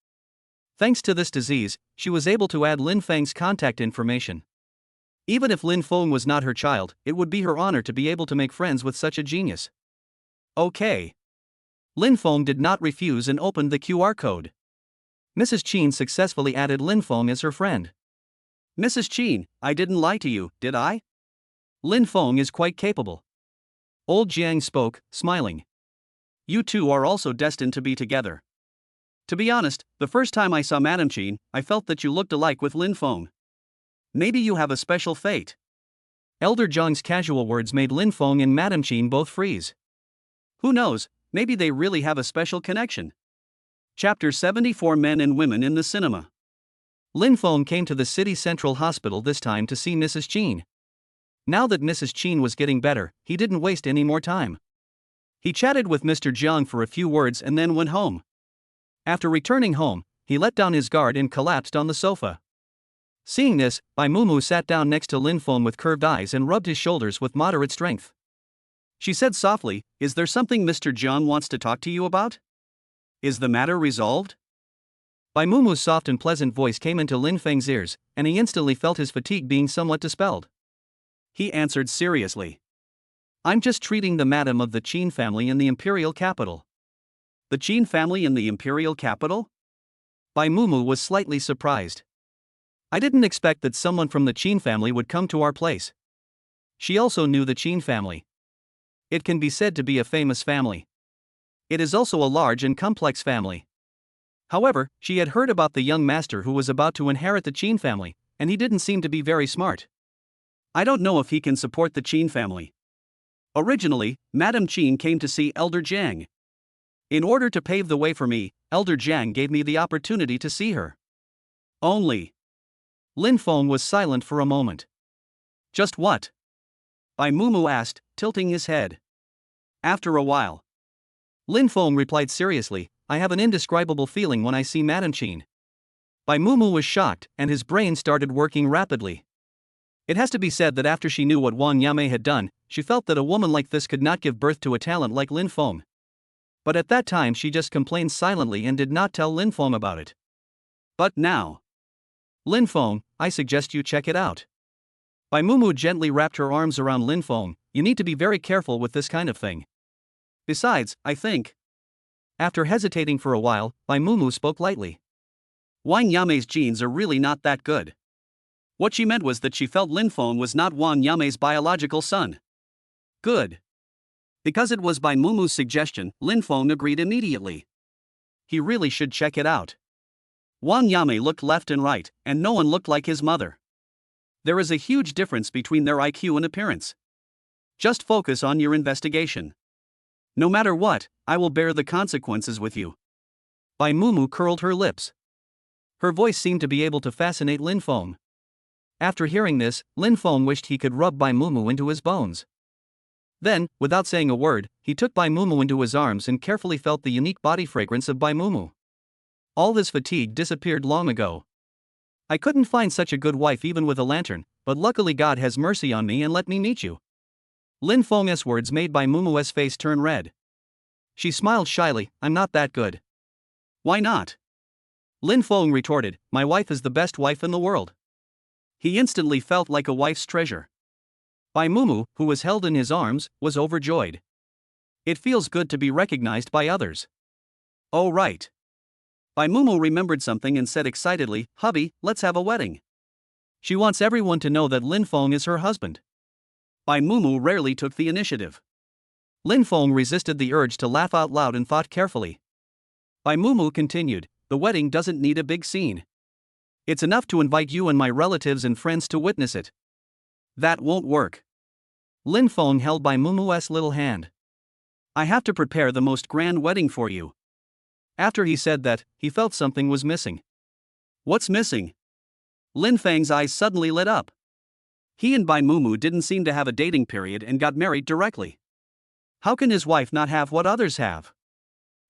Thanks to this disease, she was able to add Lin Feng's contact information. Even if Lin Feng was not her child, it would be her honor to be able to make friends with such a genius. Okay. Lin Feng did not refuse and opened the QR code. Mrs. Chen successfully added Lin Feng as her friend. Mrs. Chen, I didn't lie to you, did I? Lin Feng is quite capable. Old Jiang spoke, smiling. You two are also destined to be together. To be honest, the first time I saw Madame Chen, I felt that you looked alike with Lin Feng. Maybe you have a special fate. Elder Zhang's casual words made Lin Feng and Madame Chen both freeze. Who knows, maybe they really have a special connection. Chapter 74 Men and Women in the Cinema. Lin Feng came to the city central hospital this time to see Mrs. Chen. Now that Mrs. Chen was getting better, he didn't waste any more time. He chatted with Mr. Jiang for a few words and then went home. After returning home, he let down his guard and collapsed on the sofa. Seeing this, Bai Mumu sat down next to Lin Feng with curved eyes and rubbed his shoulders with moderate strength. She said softly, Is there something Mr. Jiang wants to talk to you about? Is the matter resolved? Bai Mumu's soft and pleasant voice came into Lin Feng's ears, and he instantly felt his fatigue being somewhat dispelled. He answered seriously. I'm just treating the madam of the Qin family in the imperial capital. The Qin family in the imperial capital? Bai Mumu was slightly surprised. I didn't expect that someone from the Qin family would come to our place. She also knew the Qin family. It can be said to be a famous family. It is also a large and complex family. However, she had heard about the young master who was about to inherit the Qin family, and he didn't seem to be very smart. I don't know if he can support the Qin family. Originally, Madame Qin came to see Elder Jiang. In order to pave the way for me, Elder Jiang gave me the opportunity to see her. Only. Lin Feng was silent for a moment. Just what? Bai Mumu asked, tilting his head. After a while. Lin Feng replied seriously, I have an indescribable feeling when I see Madame Qin. Bai Mumu was shocked, and his brain started working rapidly. It has to be said that after she knew what Wang Yame had done, she felt that a woman like this could not give birth to a talent like Lin Feng. But at that time she just complained silently and did not tell Lin Feng about it. But now. Lin Feng, I suggest you check it out. Bai Mumu gently wrapped her arms around Lin Feng, you need to be very careful with this kind of thing. Besides, I think. After hesitating for a while, Bai Mumu spoke lightly. Wang Yame's genes are really not that good. What she meant was that she felt Lin Feng was not Wang Yame's biological son. Good. Because it was Bai Mumu's suggestion, Lin Feng agreed immediately. He really should check it out. Wang Yame looked left and right, and no one looked like his mother. There is a huge difference between their IQ and appearance. Just focus on your investigation. No matter what, I will bear the consequences with you. Bai Mumu curled her lips. Her voice seemed to be able to fascinate Lin Feng. After hearing this, Lin Feng wished he could rub Bai Mumu into his bones. Then, without saying a word, he took Bai Mumu into his arms and carefully felt the unique body fragrance of Bai Mumu. All his fatigue disappeared long ago. I couldn't find such a good wife even with a lantern, but luckily God has mercy on me and let me meet you. Lin Feng's words made Bai Mumu's face turn red. She smiled shyly, I'm not that good. Why not? Lin Feng retorted, my wife is the best wife in the world. He instantly felt like a wife's treasure. Bai Mumu, who was held in his arms, was overjoyed. It feels good to be recognized by others. Oh right. Bai Mumu remembered something and said excitedly, hubby, let's have a wedding. She wants everyone to know that Lin Feng is her husband. Bai Mumu rarely took the initiative. Lin Feng resisted the urge to laugh out loud and thought carefully. Bai Mumu continued, the wedding doesn't need a big scene. It's enough to invite you and my relatives and friends to witness it. That won't work. Lin Feng held Bai Mumu's little hand. I have to prepare the most grand wedding for you. After he said that, he felt something was missing. What's missing? Lin Feng's eyes suddenly lit up. He and Bai Mumu didn't seem to have a dating period and got married directly. How can his wife not have what others have?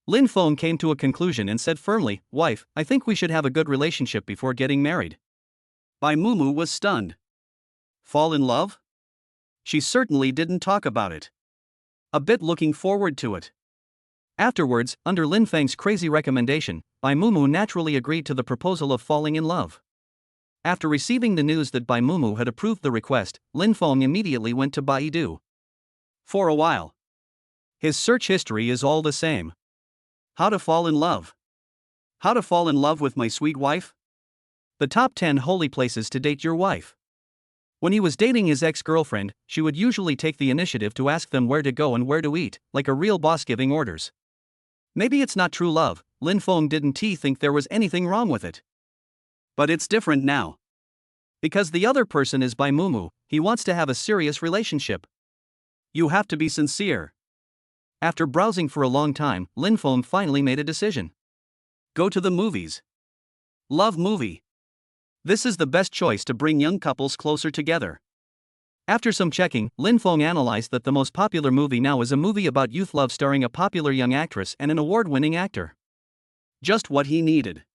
Lin Feng came to a conclusion and said firmly, "Wife, I think we should have a good relationship before getting married." Bai Mumu was stunned. Fall in love? She certainly didn't talk about it. A bit looking forward to it. Afterwards, under Lin Feng's crazy recommendation, Bai Mumu naturally agreed to the proposal of falling in love. After receiving the news that Bai Mumu had approved the request, Lin Feng immediately went to Baidu. For a while. His search history is all the same. How to fall in love. How to fall in love with my sweet wife? The top 10 holy places to date your wife. When he was dating his ex-girlfriend, she would usually take the initiative to ask them where to go and where to eat, like a real boss giving orders. Maybe it's not true love, Lin Feng didn't think there was anything wrong with it. But it's different now. Because the other person is Bai Mumu, he wants to have a serious relationship. You have to be sincere. After browsing for a long time, Lin Feng finally made a decision. Go to the movies. Love movie. This is the best choice to bring young couples closer together. After some checking, Lin Feng analyzed that the most popular movie now is a movie about youth love starring a popular young actress and an award-winning actor. Just what he needed.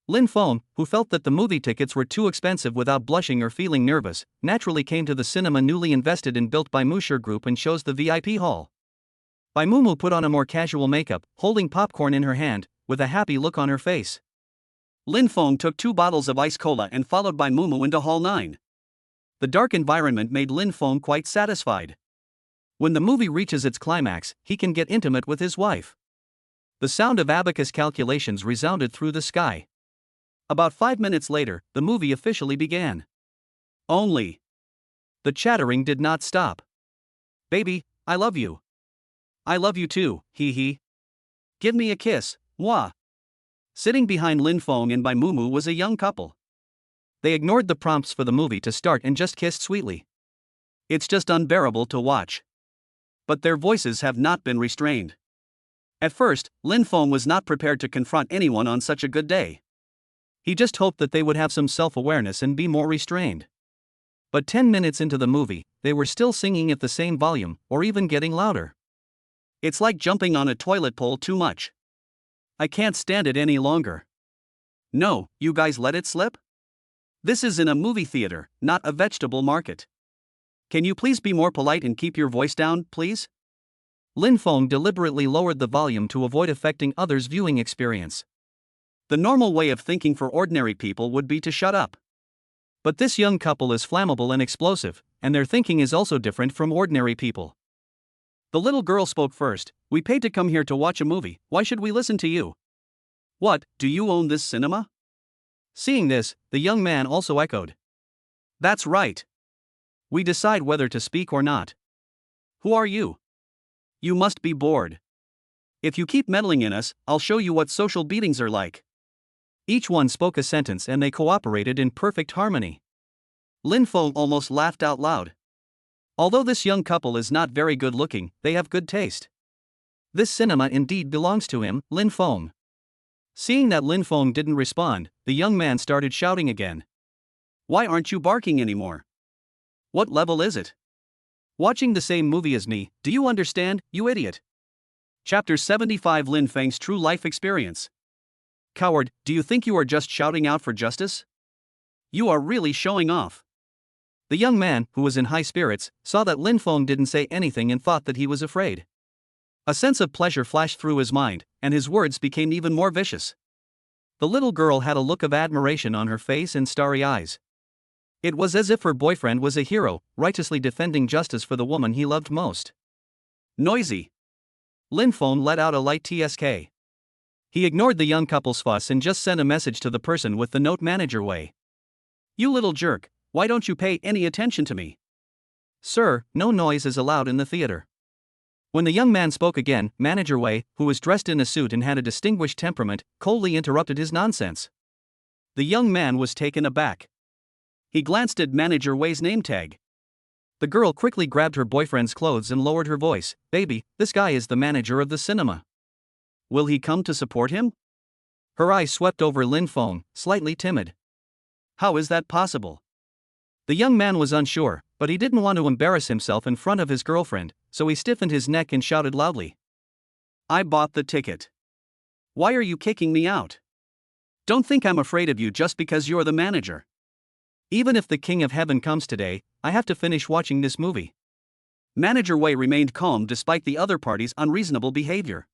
Lin Feng, who felt that the movie tickets were too expensive without blushing or feeling nervous, naturally came to the cinema newly invested in built by Musher Group and chose the VIP hall. Bai Mumu put on a more casual makeup, holding popcorn in her hand, with a happy look on her face. Lin Feng took 2 bottles of ice cola and followed Bai Mumu into Hall 9. The dark environment made Lin Feng quite satisfied. When the movie reaches its climax, he can get intimate with his wife. The sound of abacus calculations resounded through the sky. About 5 minutes later, the movie officially began. Only. The chattering did not stop. Baby, I love you. I love you too, hee hee. Give me a kiss, mwah. Sitting behind Lin Feng and Bai Mumu was a young couple. They ignored the prompts for the movie to start and just kissed sweetly. It's just unbearable to watch. But their voices have not been restrained. At first, Lin Feng was not prepared to confront anyone on such a good day. He just hoped that they would have some self-awareness and be more restrained. But 10 minutes into the movie, they were still singing at the same volume, or even getting louder. It's like jumping on a toilet pole too much. I can't stand it any longer. No, you guys let it slip? This is in a movie theater, not a vegetable market. Can you please be more polite and keep your voice down, please? Lin Feng deliberately lowered the volume to avoid affecting others' viewing experience. The normal way of thinking for ordinary people would be to shut up. But this young couple is flammable and explosive, and their thinking is also different from ordinary people. The little girl spoke first. We paid to come here to watch a movie, why should we listen to you? What, do you own this cinema? Seeing this, the young man also echoed. That's right. We decide whether to speak or not. Who are you? You must be bored. If you keep meddling in us, I'll show you what social beatings are like. Each one spoke a sentence and they cooperated in perfect harmony. Lin Feng almost laughed out loud. Although this young couple is not very good looking, they have good taste. This cinema indeed belongs to him, Lin Feng. Seeing that Lin Feng didn't respond, the young man started shouting again. Why aren't you barking anymore? What level is it? Watching the same movie as me, do you understand, you idiot? Chapter 75 Lin Feng's True Life Experience. Coward, do you think you are just shouting out for justice? You are really showing off. The young man, who was in high spirits, saw that Lin Feng didn't say anything and thought that he was afraid. A sense of pleasure flashed through his mind, and his words became even more vicious. The little girl had a look of admiration on her face and starry eyes. It was as if her boyfriend was a hero, righteously defending justice for the woman he loved most. Noisy. Lin Feng let out a light tsk. He ignored the young couple's fuss and just sent a message to the person with the note manager Wei. You little jerk, why don't you pay any attention to me? Sir, no noise is allowed in the theater. When the young man spoke again, Manager Wei, who was dressed in a suit and had a distinguished temperament, coldly interrupted his nonsense. The young man was taken aback. He glanced at Manager Wei's name tag. The girl quickly grabbed her boyfriend's clothes and lowered her voice. Baby, this guy is the manager of the cinema. Will he come to support him? Her eyes swept over Lin Feng, slightly timid. How is that possible? The young man was unsure, but he didn't want to embarrass himself in front of his girlfriend, so he stiffened his neck and shouted loudly. I bought the ticket. Why are you kicking me out? Don't think I'm afraid of you just because you're the manager. Even if the King of Heaven comes today, I have to finish watching this movie. Manager Wei remained calm despite the other party's unreasonable behavior.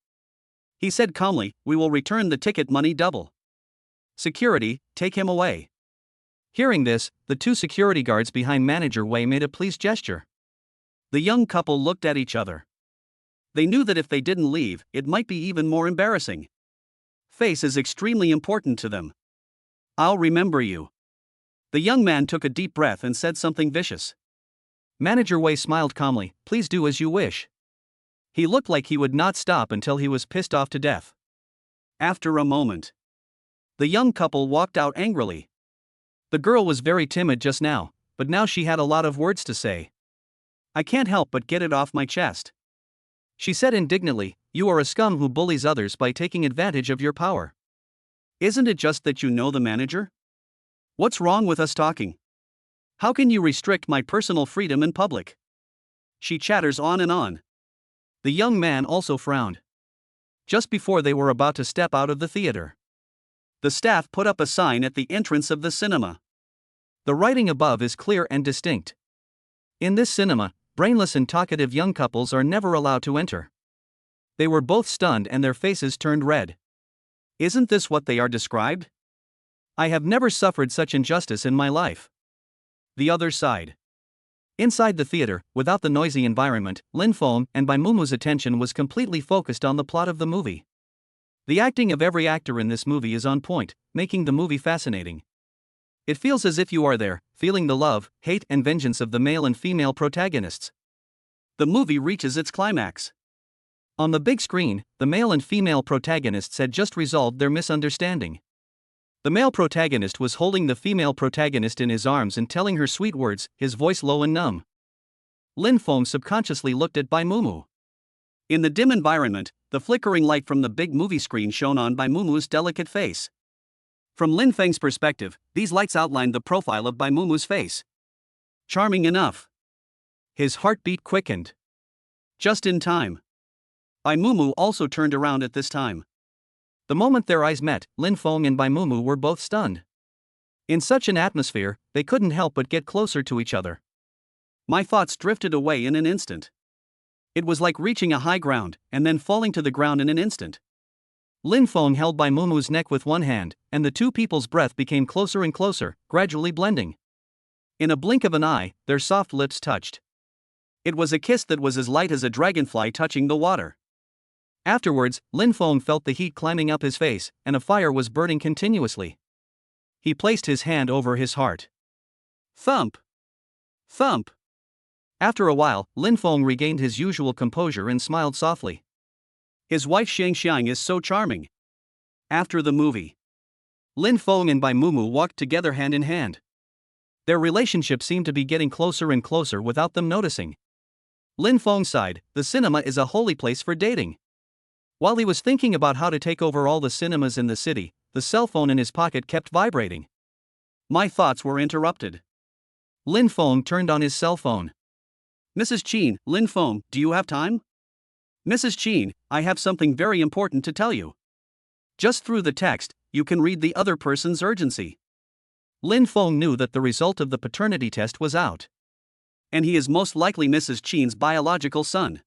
He said calmly, we will return the ticket money double. Security, take him away. Hearing this, the two security guards behind Manager Wei made a pleased gesture. The young couple looked at each other. They knew that if they didn't leave, it might be even more embarrassing. Face is extremely important to them. I'll remember you. The young man took a deep breath and said something vicious. Manager Wei smiled calmly, please do as you wish. He looked like he would not stop until he was pissed off to death. After a moment, the young couple walked out angrily. The girl was very timid just now, but now she had a lot of words to say. I can't help but get it off my chest. She said indignantly, you are a scum who bullies others by taking advantage of your power. Isn't it just that you know the manager? What's wrong with us talking? How can you restrict my personal freedom in public? She chatters on and on. The young man also frowned. Just before they were about to step out of the theater, the staff put up a sign at the entrance of the cinema. The writing above is clear and distinct. In this cinema, brainless and talkative young couples are never allowed to enter. They were both stunned and their faces turned red. Isn't this what they are described? I have never suffered such injustice in my life. The other side. Inside the theater, without the noisy environment, Lin Feng and Bai Mumu's attention was completely focused on the plot of the movie. The acting of every actor in this movie is on point, making the movie fascinating. It feels as if you are there, feeling the love, hate and vengeance of the male and female protagonists. The movie reaches its climax. On the big screen, the male and female protagonists had just resolved their misunderstanding. The male protagonist was holding the female protagonist in his arms and telling her sweet words, his voice low and numb. Lin Feng subconsciously looked at Bai Mumu. In the dim environment, the flickering light from the big movie screen shone on Bai Mumu's delicate face. From Lin Feng's perspective, these lights outlined the profile of Bai Mumu's face. Charming enough. His heartbeat quickened. Just in time. Bai Mumu also turned around at this time. The moment their eyes met, Lin Feng and Bai Mumu were both stunned. In such an atmosphere, they couldn't help but get closer to each other. My thoughts drifted away in an instant. It was like reaching a high ground, and then falling to the ground in an instant. Lin Feng held Bai Mumu's neck with one hand, and the two people's breath became closer and closer, gradually blending. In a blink of an eye, their soft lips touched. It was a kiss that was as light as a dragonfly touching the water. Afterwards, Lin Feng felt the heat climbing up his face, and a fire was burning continuously. He placed his hand over his heart. Thump! Thump! After a while, Lin Feng regained his usual composure and smiled softly. His wife Xiang Xiang is so charming. After the movie, Lin Feng and Bai Mumu walked together hand in hand. Their relationship seemed to be getting closer and closer without them noticing. Lin Feng sighed, the cinema is a holy place for dating. While he was thinking about how to take over all the cinemas in the city, the cell phone in his pocket kept vibrating. My thoughts were interrupted. Lin Feng turned on his cell phone. Mrs. Qin, Lin Feng, do you have time? Mrs. Qin, I have something very important to tell you. Just through the text, you can read the other person's urgency. Lin Feng knew that the result of the paternity test was out. And he is most likely Mrs. Qin's biological son.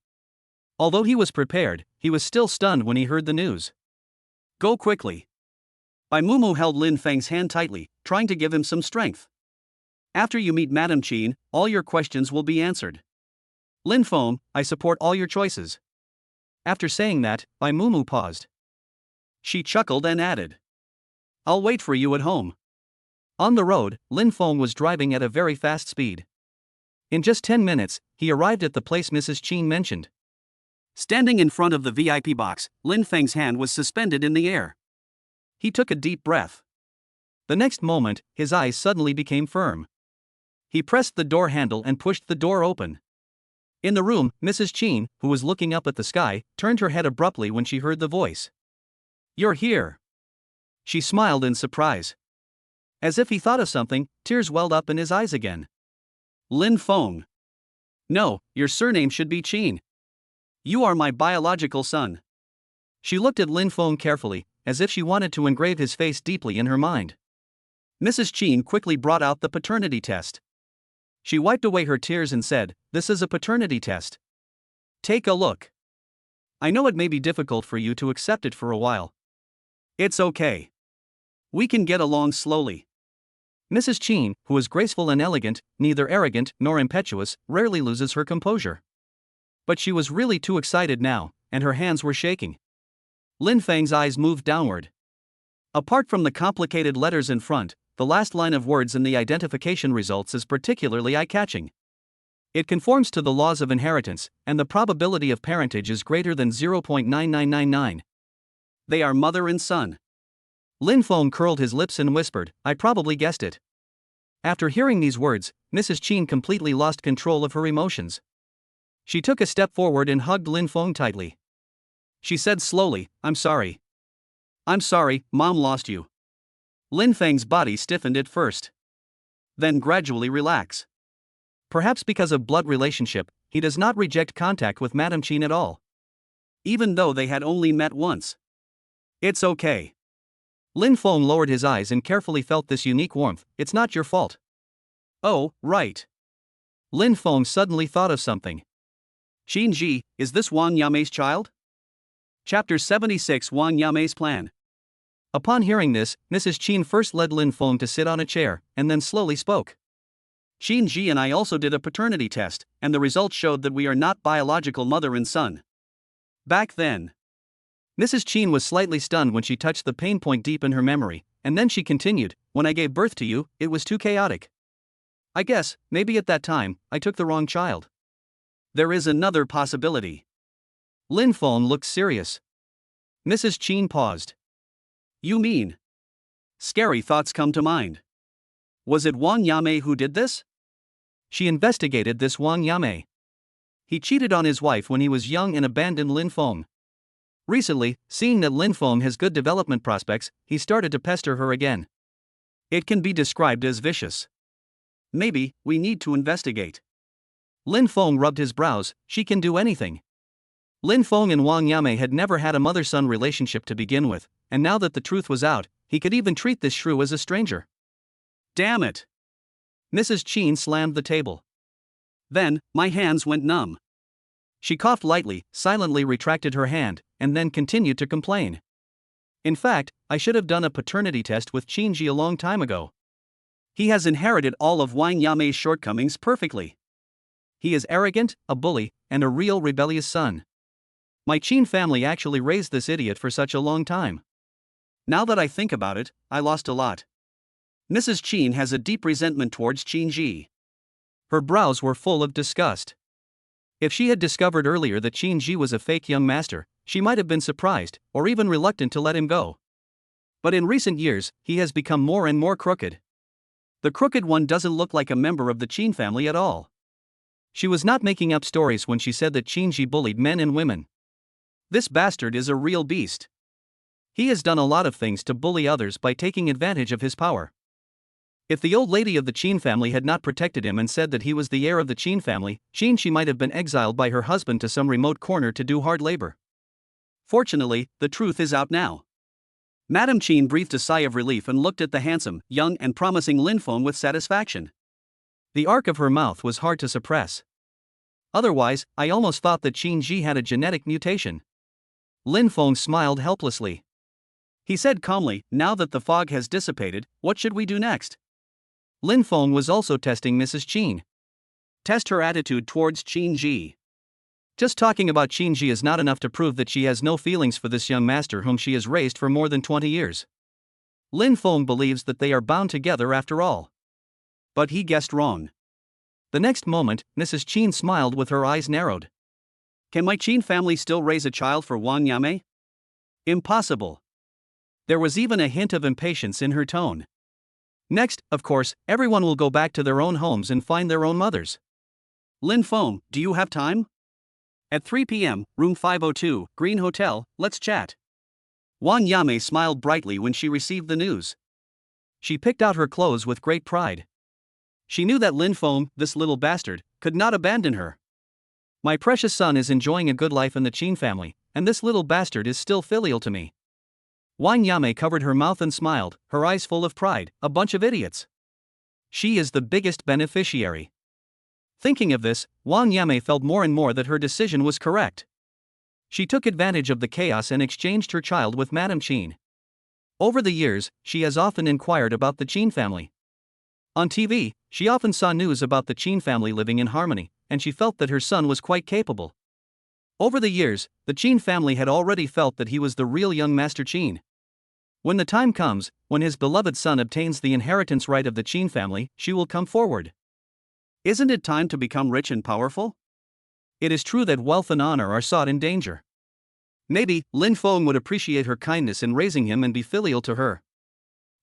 Although he was prepared, he was still stunned when he heard the news. Go quickly. Bai Mumu held Lin Feng's hand tightly, trying to give him some strength. After you meet Madame Qin, all your questions will be answered. Lin Feng, I support all your choices. After saying that, Bai Mumu paused. She chuckled and added, I'll wait for you at home. On the road, Lin Feng was driving at a very fast speed. In just 10 minutes, he arrived at the place Mrs. Qin mentioned. Standing in front of the VIP box, Lin Feng's hand was suspended in the air. He took a deep breath. The next moment, his eyes suddenly became firm. He pressed the door handle and pushed the door open. In the room, Mrs. Qin, who was looking up at the sky, turned her head abruptly when she heard the voice. You're here. She smiled in surprise. As if he thought of something, tears welled up in his eyes again. Lin Feng. No, your surname should be Qin. You are my biological son. She looked at Lin Feng carefully, as if she wanted to engrave his face deeply in her mind. Mrs. Qin quickly brought out the paternity test. She wiped away her tears and said, "This is a paternity test. Take a look. I know it may be difficult for you to accept it for a while. It's okay. We can get along slowly." Mrs. Qin, who is graceful and elegant, neither arrogant nor impetuous, rarely loses her composure. But she was really too excited now, and her hands were shaking. Lin Feng's eyes moved downward. Apart from the complicated letters in front, the last line of words in the identification results is particularly eye-catching. It conforms to the laws of inheritance, and the probability of parentage is greater than 0.9999. They are mother and son. Lin Feng curled his lips and whispered, "I probably guessed it." After hearing these words, Mrs. Qin completely lost control of her emotions. She took a step forward and hugged Lin Feng tightly. She said slowly, "I'm sorry. I'm sorry, Mom lost you." Lin Feng's body stiffened at first. Then gradually relax. Perhaps because of blood relationship, he does not reject contact with Madame Qin at all. Even though they had only met once. It's okay. Lin Feng lowered his eyes and carefully felt this unique warmth. "It's not your fault." "Oh, right." Lin Feng suddenly thought of something. "Qin Ji, is this Wang Yame's child?" Chapter 76 Wang Yame's Plan. Upon hearing this, Mrs. Qin first led Lin Feng to sit on a chair, and then slowly spoke. "Qin Ji and I also did a paternity test, and the results showed that we are not biological mother and son. Back then." Mrs. Qin was slightly stunned when she touched the pain point deep in her memory, and then she continued, "When I gave birth to you, it was too chaotic. I guess, maybe at that time, I took the wrong child. There is another possibility." Lin Feng looked serious. Mrs. Qin paused. "You mean?" Scary thoughts come to mind. Was it Wang Yame who did this? She investigated this Wang Yame. He cheated on his wife when he was young and abandoned Lin Feng. Recently, seeing that Lin Feng has good development prospects, he started to pester her again. It can be described as vicious. Maybe, we need to investigate. Lin Feng rubbed his brows. She can do anything. Lin Feng and Wang Yame had never had a mother-son relationship to begin with, and now that the truth was out, he could even treat this shrew as a stranger. Damn it! Mrs. Qin slammed the table. Then, my hands went numb. She coughed lightly, silently retracted her hand, and then continued to complain. In fact, I should have done a paternity test with Qin Ji a long time ago. He has inherited all of Wang Yame's shortcomings perfectly. He is arrogant, a bully, and a real rebellious son. My Qin family actually raised this idiot for such a long time. Now that I think about it, I lost a lot. Mrs. Qin has a deep resentment towards Qin Ji. Her brows were full of disgust. If she had discovered earlier that Qin Ji was a fake young master, she might have been surprised, or even reluctant to let him go. But in recent years, he has become more and more crooked. The crooked one doesn't look like a member of the Qin family at all. She was not making up stories when she said that Qin Ji bullied men and women. This bastard is a real beast. He has done a lot of things to bully others by taking advantage of his power. If the old lady of the Qin family had not protected him and said that he was the heir of the Qin family, Qin Ji might have been exiled by her husband to some remote corner to do hard labor. Fortunately, the truth is out now. Madame Qin breathed a sigh of relief and looked at the handsome, young and promising Lin Feng with satisfaction. The arc of her mouth was hard to suppress. Otherwise, I almost thought that Qin Ji had a genetic mutation. Lin Feng smiled helplessly. He said calmly, "Now that the fog has dissipated, what should we do next?" Lin Feng was also testing Mrs. Qin. Test her attitude towards Qin Ji. Just talking about Qin Ji is not enough to prove that she has no feelings for this young master whom she has raised for more than 20 years. Lin Feng believes that they are bound together after all. But he guessed wrong. The next moment, Mrs. Qin smiled with her eyes narrowed. Can my Qin family still raise a child for Wang Yame? Impossible. There was even a hint of impatience in her tone. Next, of course, everyone will go back to their own homes and find their own mothers. Lin Feng, do you have time? At 3 p.m., room 502, Green Hotel, let's chat. Wang Yame smiled brightly when she received the news. She picked out her clothes with great pride. She knew that Lin Feng, this little bastard, could not abandon her. My precious son is enjoying a good life in the Qin family, and this little bastard is still filial to me. Wang Yame covered her mouth and smiled, her eyes full of pride. A bunch of idiots. She is the biggest beneficiary. Thinking of this, Wang Yame felt more and more that her decision was correct. She took advantage of the chaos and exchanged her child with Madame Qin. Over the years, she has often inquired about the Qin family. On TV, she often saw news about the Qin family living in harmony, and she felt that her son was quite capable. Over the years, the Qin family had already felt that he was the real young Master Qin. When the time comes, when his beloved son obtains the inheritance right of the Qin family, she will come forward. Isn't it time to become rich and powerful? It is true that wealth and honor are sought in danger. Maybe Lin Feng would appreciate her kindness in raising him and be filial to her.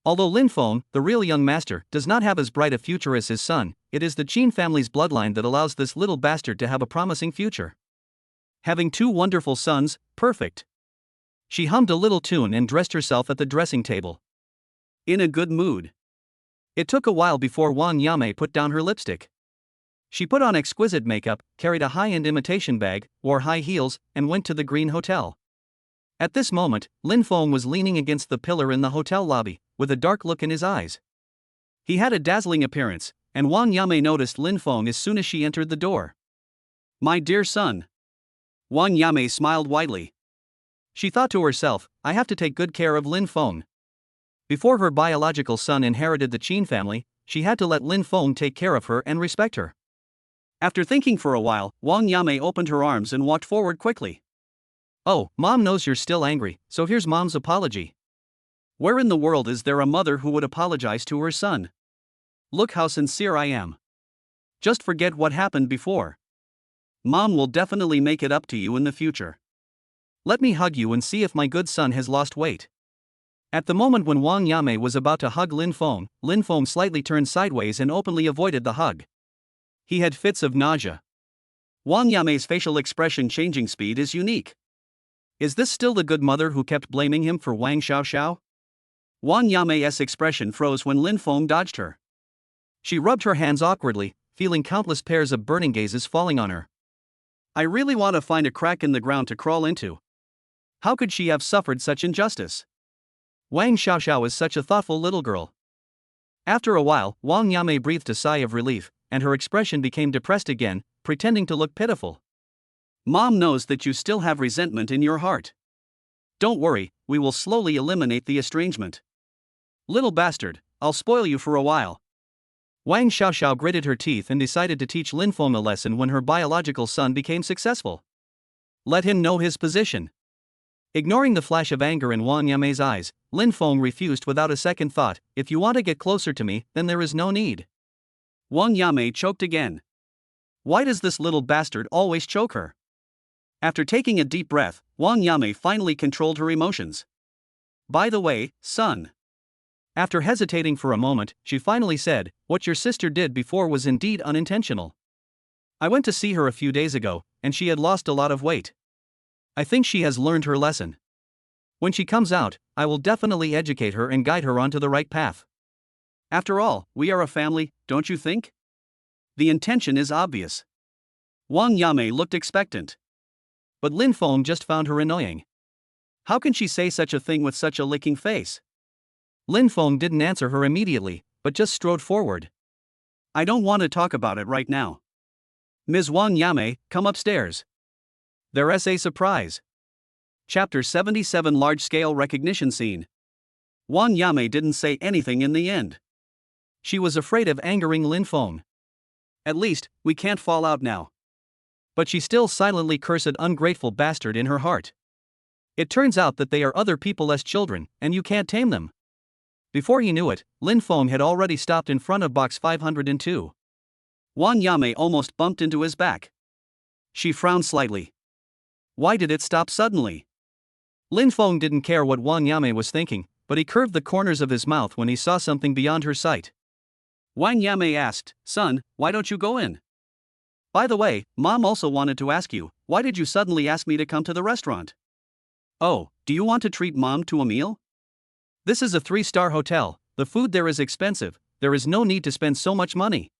Although Lin Feng, the real young master, does not have as bright a future as his son, it is the Qin family's bloodline that allows this little bastard to have a promising future. Having two wonderful sons, perfect. She hummed a little tune and dressed herself at the dressing table. In a good mood. It took a while before Wang Yame put down her lipstick. She put on exquisite makeup, carried a high-end imitation bag, wore high heels, and went to the Green Hotel. At this moment, Lin Feng was leaning against the pillar in the hotel lobby, with a dark look in his eyes. He had a dazzling appearance, and Wang Yame noticed Lin Feng as soon as she entered the door. My dear son. Wang Yame smiled widely. She thought to herself, I have to take good care of Lin Feng. Before her biological son inherited the Qin family, she had to let Lin Feng take care of her and respect her. After thinking for a while, Wang Yame opened her arms and walked forward quickly. Oh, Mom knows you're still angry, so here's Mom's apology. Where in the world is there a mother who would apologize to her son? Look how sincere I am. Just forget what happened before. Mom will definitely make it up to you in the future. Let me hug you and see if my good son has lost weight. At the moment when Wang Yame was about to hug Lin Feng slightly turned sideways and openly avoided the hug. He had fits of nausea. Wang Yame's facial expression changing speed is unique. Is this still the good mother who kept blaming him for Wang Xiaoxiao? Wang Yame's expression froze when Lin Feng dodged her. She rubbed her hands awkwardly, feeling countless pairs of burning gazes falling on her. I really want to find a crack in the ground to crawl into. How could she have suffered such injustice? Wang Xiaoxiao is such a thoughtful little girl. After a while, Wang Yame breathed a sigh of relief, and her expression became depressed again, pretending to look pitiful. Mom knows that you still have resentment in your heart. Don't worry, we will slowly eliminate the estrangement. Little bastard, I'll spoil you for a while. Wang Xiaoxiao gritted her teeth and decided to teach Lin Feng a lesson when her biological son became successful. Let him know his position. Ignoring the flash of anger in Wang Yame's eyes, Lin Feng refused without a second thought, if you want to get closer to me, then there is no need. Wang Yame choked again. Why does this little bastard always choke her? After taking a deep breath, Wang Yame finally controlled her emotions. By the way, son. After hesitating for a moment, she finally said, what your sister did before was indeed unintentional. I went to see her a few days ago, and she had lost a lot of weight. I think she has learned her lesson. When she comes out, I will definitely educate her and guide her onto the right path. After all, we are a family, don't you think? The intention is obvious. Wang Yame looked expectant. But Lin Feng just found her annoying. How can she say such a thing with such a licking face? Lin Feng didn't answer her immediately, but just strode forward. I don't want to talk about it right now. Ms. Wang Yame, come upstairs. There's a surprise. Chapter 77 Large-Scale Recognition Scene. Wang Yame didn't say anything in the end. She was afraid of angering Lin Feng. At least, we can't fall out now. But she still silently cursed ungrateful bastard in her heart. It turns out that they are other people's children, and you can't tame them. Before he knew it, Lin Feng had already stopped in front of box 502. Wang Yame almost bumped into his back. She frowned slightly. Why did it stop suddenly? Lin Feng didn't care what Wang Yame was thinking, but he curved the corners of his mouth when he saw something beyond her sight. Wang Yame asked, son, why don't you go in? By the way, Mom also wanted to ask you, why did you suddenly ask me to come to the restaurant? Oh, do you want to treat mom to a meal? This is a 3-star hotel, the food there is expensive, there is no need to spend so much money.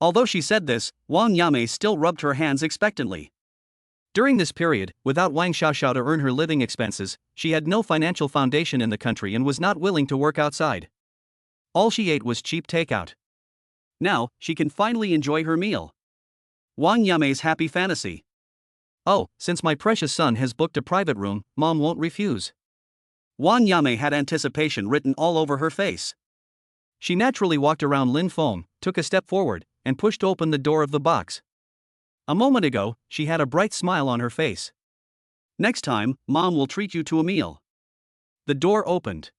Although she said this, Wang Yame still rubbed her hands expectantly. During this period, without Wang Xiaoxiao to earn her living expenses, she had no financial foundation in the country and was not willing to work outside. All she ate was cheap takeout. Now, she can finally enjoy her meal. Wang Yame's happy fantasy. Oh, since my precious son has booked a private room, mom won't refuse. Wang Yame had anticipation written all over her face. She naturally walked around Lin Feng, took a step forward, and pushed open the door of the box. A moment ago, she had a bright smile on her face. Next time, mom will treat you to a meal. The door opened.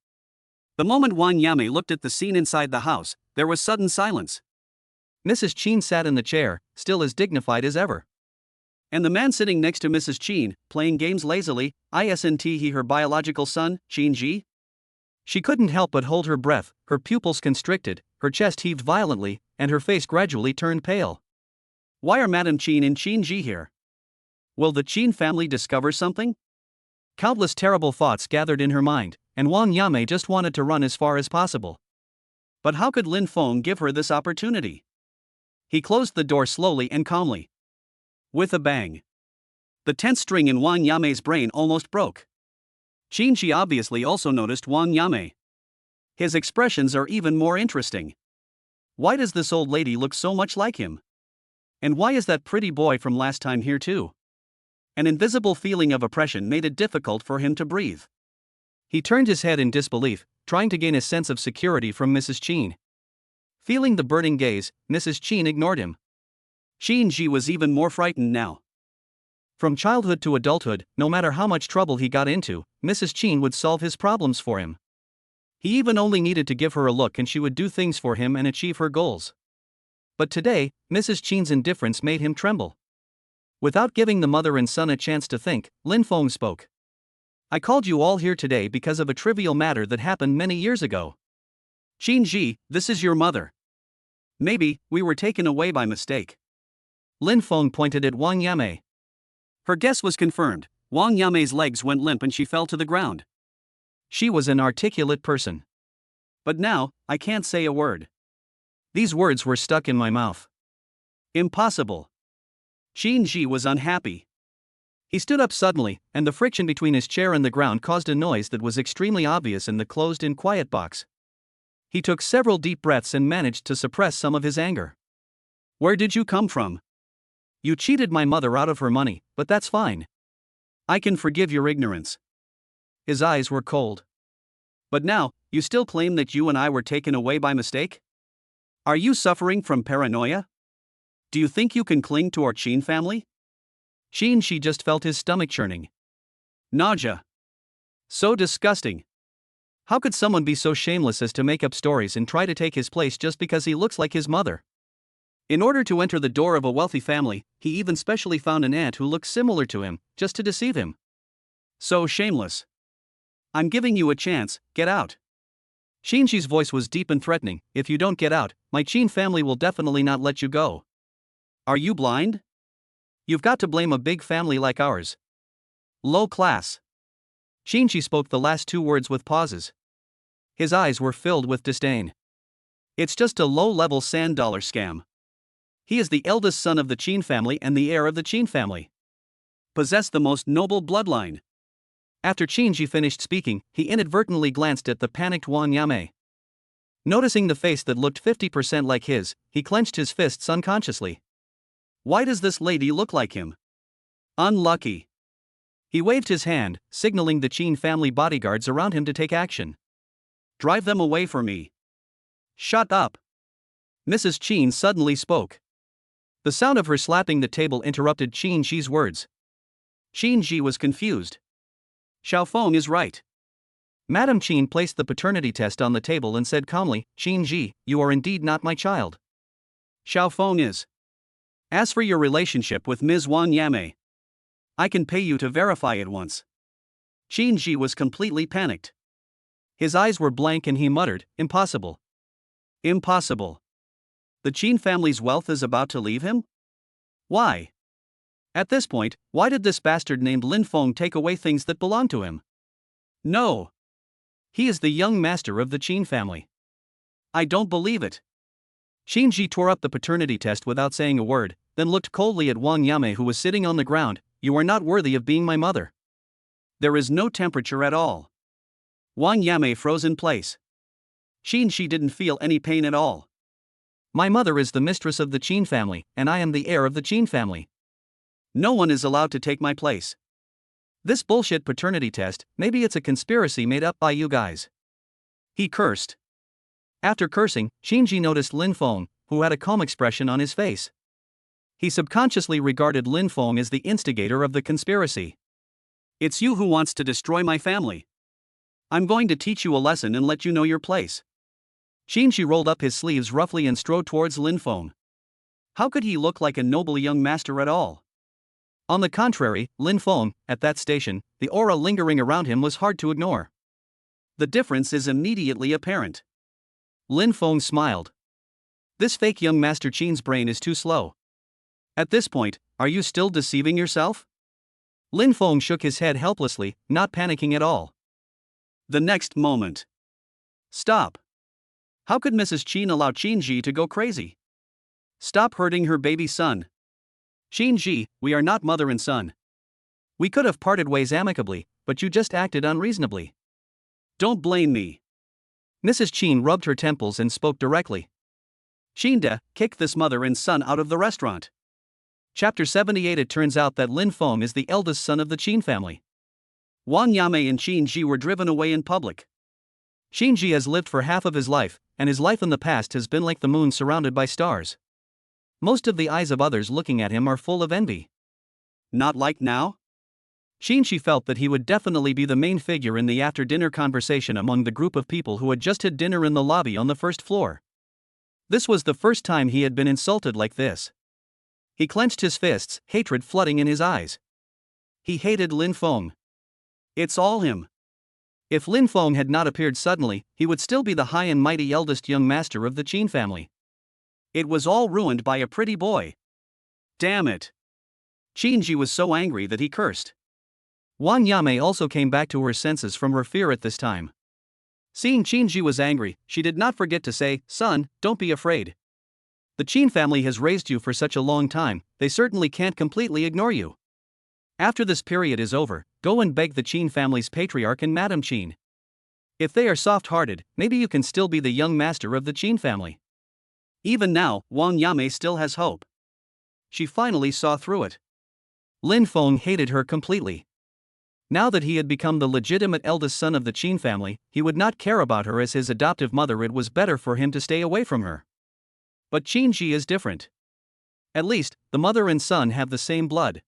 The moment Wang Yame looked at the scene inside the house, there was sudden silence. Mrs. Qin sat in the chair, still as dignified as ever. And the man sitting next to Mrs. Qin, playing games lazily, isn't he her biological son, Qin Ji? She couldn't help but hold her breath, her pupils constricted, her chest heaved violently, and her face gradually turned pale. Why are Madame Qin and Qin Ji here? Will the Qin family discover something? Countless terrible thoughts gathered in her mind, and Wang Yame just wanted to run as far as possible. But how could Lin Feng give her this opportunity? He closed the door slowly and calmly. With a bang. The tense string in Wang Yame's brain almost broke. Qin Ji obviously also noticed Wang Yame. His expressions are even more interesting. Why does this old lady look so much like him? And why is that pretty boy from last time here too? An invisible feeling of oppression made it difficult for him to breathe. He turned his head in disbelief, trying to gain a sense of security from Mrs. Qin. Feeling the burning gaze, Mrs. Qin ignored him. Qin Ji was even more frightened now. From childhood to adulthood, no matter how much trouble he got into, Mrs. Qin would solve his problems for him. He even only needed to give her a look and she would do things for him and achieve her goals. But today, Mrs. Qin's indifference made him tremble. Without giving the mother and son a chance to think, Lin Feng spoke. I called you all here today because of a trivial matter that happened many years ago. Qin Ji, this is your mother. Maybe, we were taken away by mistake. Lin Feng pointed at Wang Yame. Her guess was confirmed. Wang Yame's legs went limp and she fell to the ground. She was an articulate person. But now, I can't say a word. These words were stuck in my mouth. Impossible. Qin Ji was unhappy. He stood up suddenly, and the friction between his chair and the ground caused a noise that was extremely obvious in the closed-in quiet box. He took several deep breaths and managed to suppress some of his anger. Where did you come from? You cheated my mother out of her money, but that's fine. I can forgive your ignorance. His eyes were cold. But now, you still claim that you and I were taken away by mistake? Are you suffering from paranoia? Do you think you can cling to our Qin family? Qin Ji just felt his stomach churning. Nausea. So disgusting. How could someone be so shameless as to make up stories and try to take his place just because he looks like his mother? In order to enter the door of a wealthy family, he even specially found an aunt who looked similar to him, just to deceive him. So shameless. I'm giving you a chance, get out. Qin Ji's voice was deep and threatening. If you don't get out, my Qin family will definitely not let you go. Are you blind? You've got to blame a big family like ours. Low class. Qin Ji spoke the last two words with pauses. His eyes were filled with disdain. It's just a low-level sand dollar scam. He is the eldest son of the Qin family and the heir of the Qin family. Possessed the most noble bloodline. After Qin Ji finished speaking, he inadvertently glanced at the panicked Wang Yame. Noticing the face that looked 50% like his, he clenched his fists unconsciously. Why does this lady look like him? Unlucky. He waved his hand, signaling the Qin family bodyguards around him to take action. Drive them away from me. Shut up. Mrs. Qin suddenly spoke. The sound of her slapping the table interrupted Qin Ji's words. Qin Ji was confused. Xiaofeng is right. Madame Qin placed the paternity test on the table and said calmly, Qin Ji, you are indeed not my child. Xiaofeng is. As for your relationship with Ms. Wang Yame, I can pay you to verify it once. Qin Ji was completely panicked. His eyes were blank and he muttered, impossible. Impossible. The Qin family's wealth is about to leave him? Why? At this point, why did this bastard named Lin Feng take away things that belonged to him? No. He is the young master of the Qin family. I don't believe it. Shinji tore up the paternity test without saying a word, then looked coldly at Wang Yame, who was sitting on the ground. You are not worthy of being my mother. There is no temperature at all. Wang Yame froze in place. Shinji didn't feel any pain at all. My mother is the mistress of the Qin family, and I am the heir of the Qin family. No one is allowed to take my place. This bullshit paternity test, maybe it's a conspiracy made up by you guys. He cursed. After cursing, Shinji noticed Lin Feng, who had a calm expression on his face. He subconsciously regarded Lin Feng as the instigator of the conspiracy. It's you who wants to destroy my family. I'm going to teach you a lesson and let you know your place. Shinji rolled up his sleeves roughly and strode towards Lin Feng. How could he look like a noble young master at all? On the contrary, Lin Feng, at that station, the aura lingering around him was hard to ignore. The difference is immediately apparent. Lin Feng smiled. This fake young Master Qin's brain is too slow. At this point, are you still deceiving yourself? Lin Feng shook his head helplessly, not panicking at all. The next moment. Stop. How could Mrs. Qin allow Qinji to go crazy? Stop hurting her baby son. Qinji, we are not mother and son. We could have parted ways amicably, but you just acted unreasonably. Don't blame me. Mrs. Qin rubbed her temples and spoke directly. Qinde, kick this mother and son out of the restaurant. Chapter 78. It turns out that Lin Feng is the eldest son of the Qin family. Wang Yame and Qinji were driven away in public. Qinji has lived for half of his life, and his life in the past has been like the moon surrounded by stars. Most of the eyes of others looking at him are full of envy. Not like now? Qinji felt that he would definitely be the main figure in the after-dinner conversation among the group of people who had just had dinner in the lobby on the first floor. This was the first time he had been insulted like this. He clenched his fists, hatred flooding in his eyes. He hated Lin Feng. It's all him. If Lin Feng had not appeared suddenly, he would still be the high and mighty eldest young master of the Qin family. It was all ruined by a pretty boy. Damn it. Qinji was so angry that he cursed. Wang Yame also came back to her senses from her fear at this time. Seeing Qinji was angry, she did not forget to say, "Son, don't be afraid. The Qin family has raised you for such a long time, they certainly can't completely ignore you. After this period is over, go and beg the Qin family's patriarch and Madame Qin. If they are soft-hearted, maybe you can still be the young master of the Qin family." Even now, Wang Yame still has hope. She finally saw through it. Lin Feng hated her completely. Now that he had become the legitimate eldest son of the Qin family, he would not care about her as his adoptive mother. It was better for him to stay away from her. But Qinji is different. At least, the mother and son have the same blood.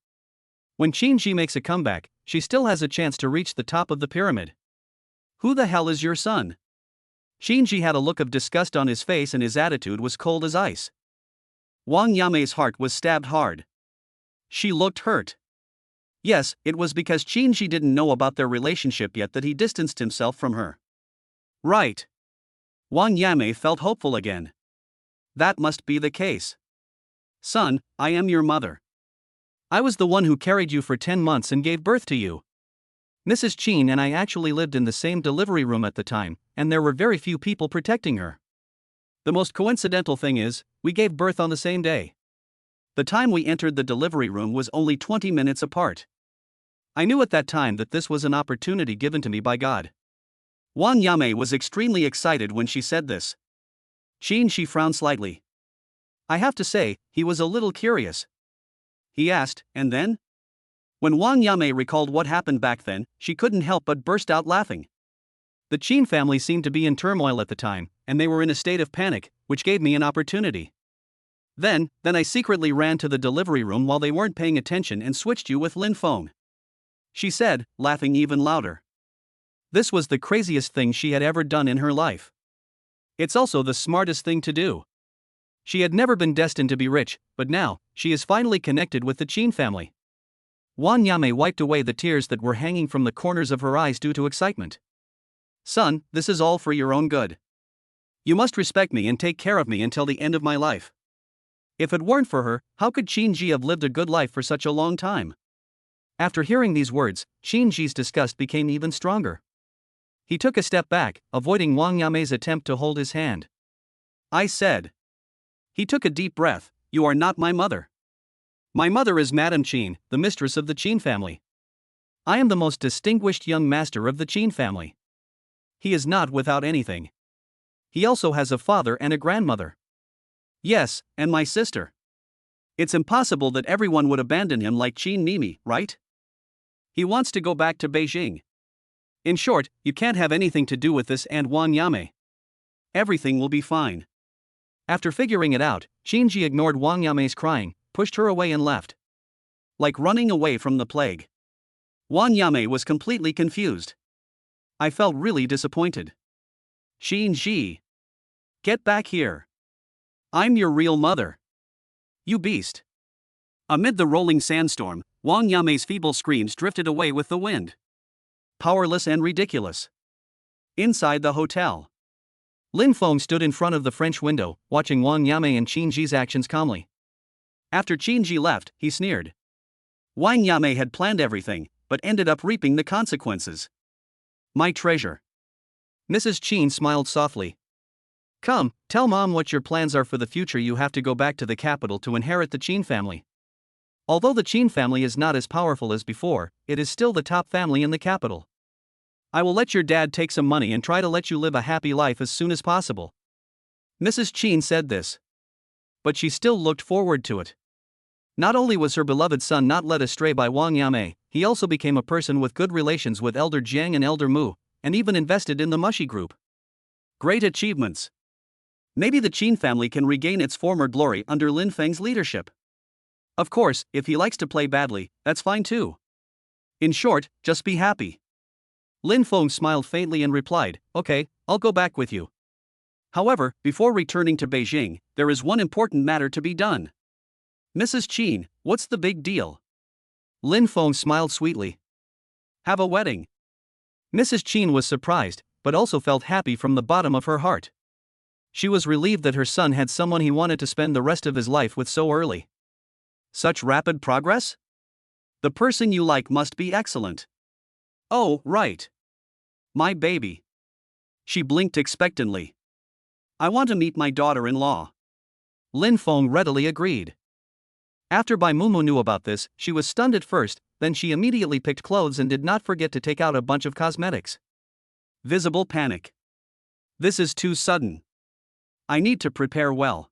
When Qinji makes a comeback, she still has a chance to reach the top of the pyramid. Who the hell is your son? Qinji had a look of disgust on his face and his attitude was cold as ice. Wang Yame's heart was stabbed hard. She looked hurt. Yes, it was because Qinji didn't know about their relationship yet that he distanced himself from her. Right. Wang Yame felt hopeful again. That must be the case. Son, I am your mother. I was the one who carried you for 10 months and gave birth to you. Mrs. Qin and I actually lived in the same delivery room at the time, and there were very few people protecting her. The most coincidental thing is, we gave birth on the same day. The time we entered the delivery room was only 20 minutes apart. I knew at that time that this was an opportunity given to me by God. Wang Yame was extremely excited when she said this. Qinji frowned slightly. I have to say, he was a little curious. He asked, and then? When Wang Yame recalled what happened back then, she couldn't help but burst out laughing. The Qin family seemed to be in turmoil at the time, and they were in a state of panic, which gave me an opportunity. Then I secretly ran to the delivery room while they weren't paying attention and switched you with Lin Feng. She said, laughing even louder. This was the craziest thing she had ever done in her life. It's also the smartest thing to do. She had never been destined to be rich, but now, she is finally connected with the Qin family. Wang Yame wiped away the tears that were hanging from the corners of her eyes due to excitement. Son, this is all for your own good. You must respect me and take care of me until the end of my life. If it weren't for her, how could Qin Ji have lived a good life for such a long time? After hearing these words, Qin Ji's disgust became even stronger. He took a step back, avoiding Wang Yame's attempt to hold his hand. I said. He took a deep breath, "You are not my mother. My mother is Madame Qin, the mistress of the Qin family. I am the most distinguished young master of the Qin family. He is not without anything. He also has a father and a grandmother. Yes, and my sister. It's impossible that everyone would abandon him like Qin Mimi, right? He wants to go back to Beijing. In short, you can't have anything to do with this and Wang Yame. Everything will be fine." After figuring it out, Qin Ji ignored Wang Yame's crying, pushed her away and left. Like running away from the plague. Wang Yame was completely confused. I felt really disappointed. "Qin Ji. Get back here. I'm your real mother. You beast." Amid the rolling sandstorm, Wang Yame's feeble screams drifted away with the wind. Powerless and ridiculous. Inside the hotel, Lin Feng stood in front of the French window, watching Wang Yame and Qin Ji's actions calmly. After Qin Ji left, he sneered. Wang Yame had planned everything, but ended up reaping the consequences. "My treasure." Mrs. Qin smiled softly. "Come, tell Mom what your plans are for the future. You have to go back to the capital to inherit the Qin family. Although the Qin family is not as powerful as before, it is still the top family in the capital. I will let your dad take some money and try to let you live a happy life as soon as possible." Mrs. Qin said this. But she still looked forward to it. Not only was her beloved son not led astray by Wang Yame, he also became a person with good relations with Elder Jiang and Elder Mu, and even invested in the Mushi Group. Great achievements. Maybe the Qin family can regain its former glory under Lin Feng's leadership. Of course, if he likes to play badly, that's fine too. In short, just be happy. Lin Feng smiled faintly and replied, "Okay, I'll go back with you. However, before returning to Beijing, there is one important matter to be done." "Mrs. Qin, what's the big deal?" Lin Feng smiled sweetly. "Have a wedding." Mrs. Qin was surprised, but also felt happy from the bottom of her heart. She was relieved that her son had someone he wanted to spend the rest of his life with so early. Such rapid progress? The person you like must be excellent. Oh, right. My baby. She blinked expectantly. I want to meet my daughter-in-law. Lin Feng readily agreed. After Bai Mumu knew about this, she was stunned at first, then she immediately picked clothes and did not forget to take out a bunch of cosmetics. Visible panic. This is too sudden. I need to prepare well.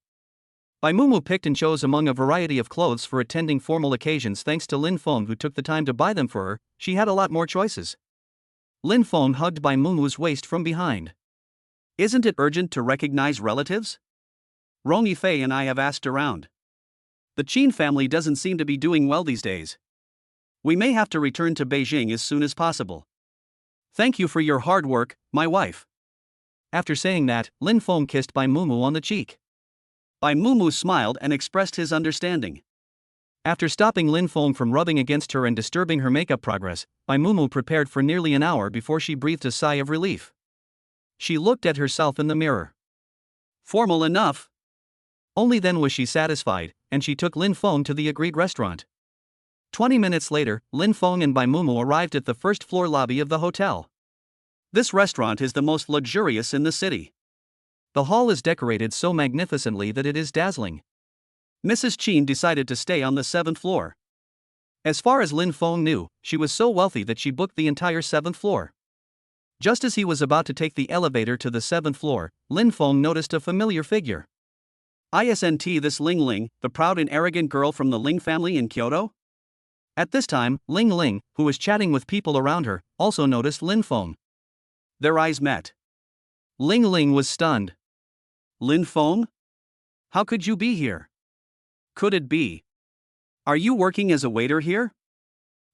Bai Mumu picked and chose among a variety of clothes for attending formal occasions. Thanks to Lin Feng, who took the time to buy them for her, she had a lot more choices. Lin Feng hugged Bai Mumu's waist from behind. Isn't it urgent to recognize relatives? Rong Yifei and I have asked around. The Qin family doesn't seem to be doing well these days. We may have to return to Beijing as soon as possible. Thank you for your hard work, my wife. After saying that, Lin Feng kissed Bai Mumu on the cheek. Bai Mumu smiled and expressed his understanding. After stopping Lin Feng from rubbing against her and disturbing her makeup progress, Bai Mumu prepared for nearly an hour before she breathed a sigh of relief. She looked at herself in the mirror. Formal enough. Only then was she satisfied, and she took Lin Feng to the agreed restaurant. 20 minutes later, Lin Feng and Bai Mumu arrived at the first-floor lobby of the hotel. This restaurant is the most luxurious in the city. The hall is decorated so magnificently that it is dazzling. Mrs. Qin decided to stay on the 7th floor. As far as Lin Feng knew, she was so wealthy that she booked the entire 7th floor. Just as he was about to take the elevator to the 7th floor, Lin Feng noticed a familiar figure. Isn't this Ling Ling, the proud and arrogant girl from the Ling family in Kyoto? At this time, Ling Ling, who was chatting with people around her, also noticed Lin Feng. Their eyes met. Ling Ling was stunned. Lin Feng? How could you be here? Could it be? Are you working as a waiter here?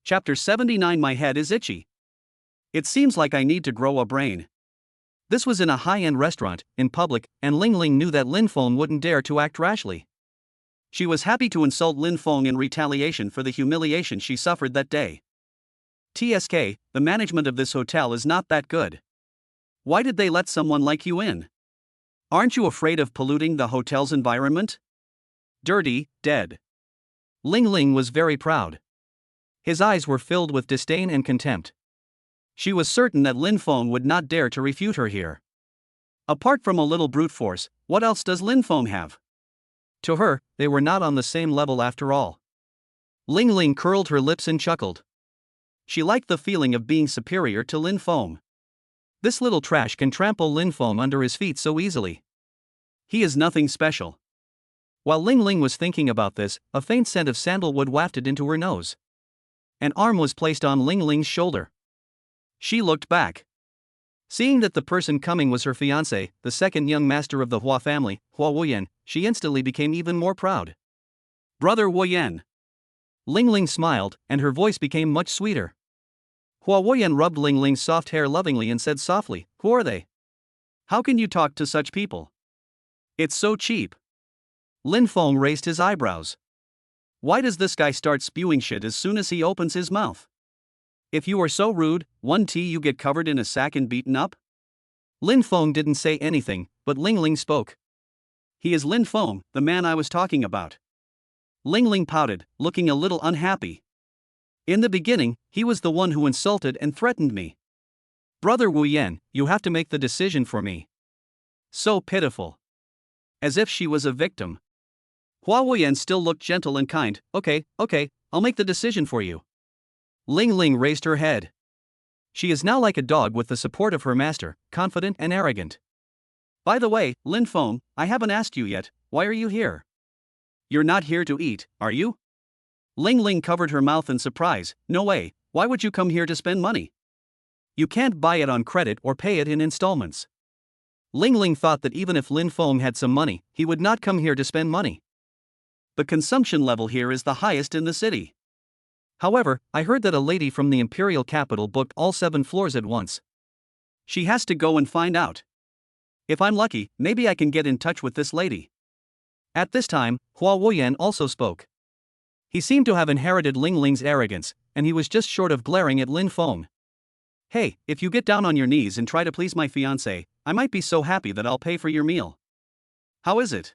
Chapter 79. My head is itchy. It seems like I need to grow a brain. This was in a high-end restaurant, in public, and Ling Ling knew that Lin Feng wouldn't dare to act rashly. She was happy to insult Lin Feng in retaliation for the humiliation she suffered that day. TSK, the management of this hotel is not that good. Why did they let someone like you in? Aren't you afraid of polluting the hotel's environment? Dirty, dead. Ling Ling was very proud. His eyes were filled with disdain and contempt. She was certain that Lin Feng would not dare to refute her here. Apart from a little brute force, what else does Lin Feng have? To her, they were not on the same level after all. Ling Ling curled her lips and chuckled. She liked the feeling of being superior to Lin Feng. This little trash can trample Lin Feng under his feet so easily. He is nothing special. While Ling Ling was thinking about this, a faint scent of sandalwood wafted into her nose. An arm was placed on Ling Ling's shoulder. She looked back. Seeing that the person coming was her fiancé, the second young master of the Hua family, Hua Wuyan, she instantly became even more proud. Brother Wuyan. Ling Ling smiled, and her voice became much sweeter. Hua Wuyan rubbed Ling Ling's soft hair lovingly and said softly, "Who are they? How can you talk to such people? It's so cheap." Lin Feng raised his eyebrows. Why does this guy start spewing shit as soon as he opens his mouth? If you are so rude, one tea you get covered in a sack and beaten up? Lin Feng didn't say anything, but Ling Ling spoke. He is Lin Feng, the man I was talking about. Ling Ling pouted, looking a little unhappy. In the beginning, he was the one who insulted and threatened me. Brother Wu Yan, you have to make the decision for me. So pitiful. As if she was a victim. Hua Wuyan still looked gentle and kind. Okay, I'll make the decision for you. Ling Ling raised her head. She is now like a dog with the support of her master, confident and arrogant. By the way, Lin Feng, I haven't asked you yet, why are you here? You're not here to eat, are you? Ling Ling covered her mouth in surprise. No way, why would you come here to spend money? You can't buy it on credit or pay it in installments. Ling Ling thought that even if Lin Feng had some money, he would not come here to spend money. The consumption level here is the highest in the city. However, I heard that a lady from the imperial capital booked all 7 floors at once. She has to go and find out. If I'm lucky, maybe I can get in touch with this lady. At this time, Hua Wuyan also spoke. He seemed to have inherited Ling Ling's arrogance, and he was just short of glaring at Lin Feng. Hey, if you get down on your knees and try to please my fiancé, I might be so happy that I'll pay for your meal. How is it?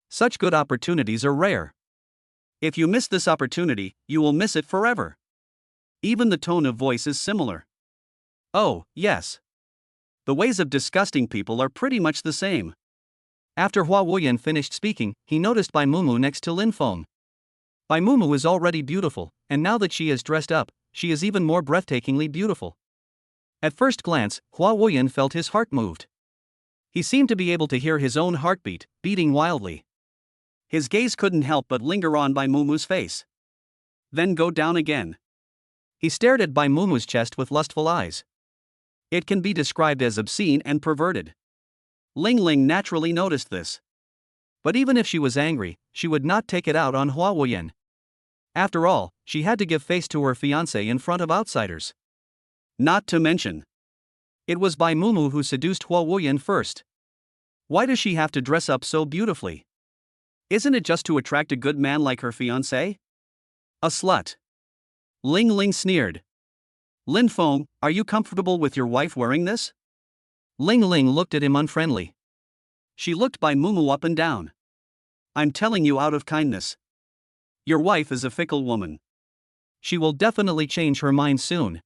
Such good opportunities are rare. If you miss this opportunity, you will miss it forever. Even the tone of voice is similar. Oh, yes. The ways of disgusting people are pretty much the same. After Hua Wuyan finished speaking, he noticed Bai Mumu next to Lin Feng. Bai Mumu is already beautiful, and now that she is dressed up, she is even more breathtakingly beautiful. At first glance, Hua Wuyan felt his heart moved. He seemed to be able to hear his own heartbeat, beating wildly. His gaze couldn't help but linger on Bai Mumu's face. Then go down again. He stared at Bai Mumu's chest with lustful eyes. It can be described as obscene and perverted. Ling Ling naturally noticed this. But even if she was angry, she would not take it out on Hua Wuyan. After all, she had to give face to her fiancé in front of outsiders. Not to mention, it was Bai Mumu who seduced Hua Wuyan first. Why does she have to dress up so beautifully? Isn't it just to attract a good man like her fiancé? A slut. Ling Ling sneered. Lin Feng, are you comfortable with your wife wearing this? Ling Ling looked at him unfriendly. She looked Bai Mumu up and down. I'm telling you out of kindness. Your wife is a fickle woman. She will definitely change her mind soon.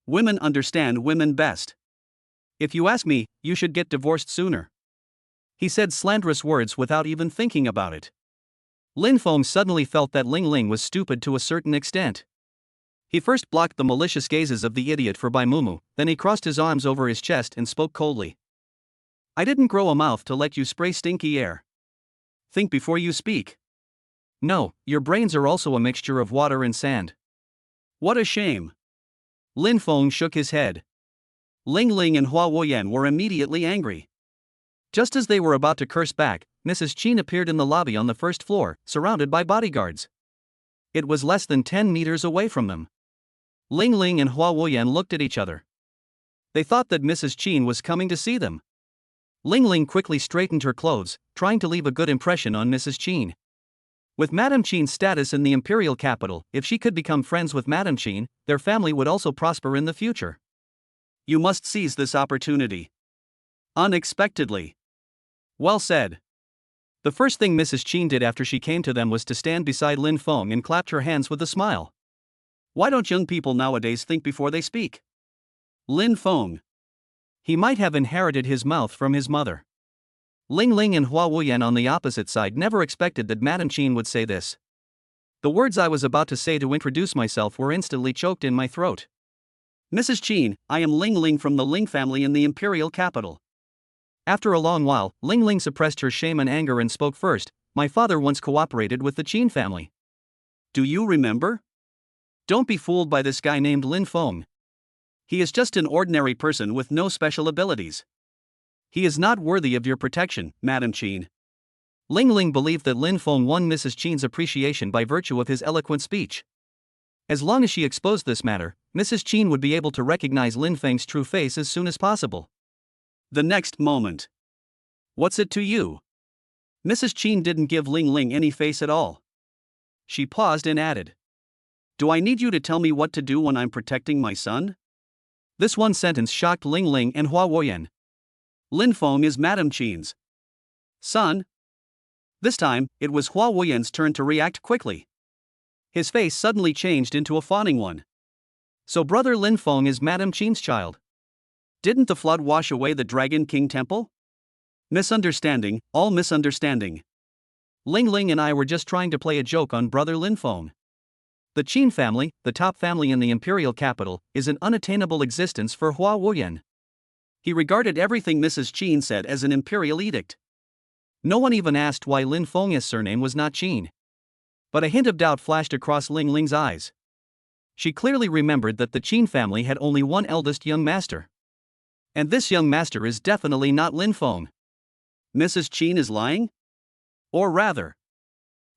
Women understand women best. If you ask me, you should get divorced sooner. He said slanderous words without even thinking about it. Lin Feng suddenly felt that Ling Ling was stupid to a certain extent. He first blocked the malicious gazes of the idiot for Bai Mumu, then he crossed his arms over his chest and spoke coldly. I didn't grow a mouth to let you spray stinky air. Think before you speak. No, your brains are also a mixture of water and sand. What a shame. Lin Feng shook his head. Ling Ling and Hua Wuyan were immediately angry. Just as they were about to curse back, Mrs. Qin appeared in the lobby on the first floor, surrounded by bodyguards. It was less than 10 meters away from them. Ling Ling and Hua Wuyan looked at each other. They thought that Mrs. Qin was coming to see them. Ling Ling quickly straightened her clothes, trying to leave a good impression on Mrs. Qin. With Madame Qin's status in the imperial capital, if she could become friends with Madame Qin, their family would also prosper in the future. You must seize this opportunity. Unexpectedly. Well said. The first thing Mrs. Qin did after she came to them was to stand beside Lin Feng and clapped her hands with a smile. Why don't young people nowadays think before they speak? Lin Feng. He might have inherited his mouth from his mother. Ling Ling and Hua Wuyan on the opposite side never expected that Madame Qin would say this. The words I was about to say to introduce myself were instantly choked in my throat. Mrs. Qin, I am Ling Ling from the Ling family in the imperial capital. After a long while, Ling Ling suppressed her shame and anger and spoke first. My father once cooperated with the Qin family. Do you remember? Don't be fooled by this guy named Lin Feng. He is just an ordinary person with no special abilities. He is not worthy of your protection, Madame Qin. Ling Ling believed that Lin Feng won Mrs. Qin's appreciation by virtue of his eloquent speech. As long as she exposed this matter, Mrs. Qin would be able to recognize Lin Feng's true face as soon as possible. The next moment. What's it to you? Mrs. Qin didn't give Ling Ling any face at all. She paused and added. Do I need you to tell me what to do when I'm protecting my son? This one sentence shocked Ling Ling and Hua Wuyan. Lin Feng is Madame Qin's son. This time, it was Hua Wuyan's turn to react quickly. His face suddenly changed into a fawning one. So brother Lin Feng is Madame Qin's child. Didn't the flood wash away the Dragon King temple? Misunderstanding, all misunderstanding. Ling Ling and I were just trying to play a joke on brother Lin Feng. The Qin family, the top family in the imperial capital, is an unattainable existence for Hua Wuyan. He regarded everything Mrs. Qin said as an imperial edict. No one even asked why Lin Feng's surname was not Qin. But a hint of doubt flashed across Ling Ling's eyes. She clearly remembered that the Qin family had only one eldest young master. And this young master is definitely not Lin Feng. Mrs. Qin is lying? Or rather,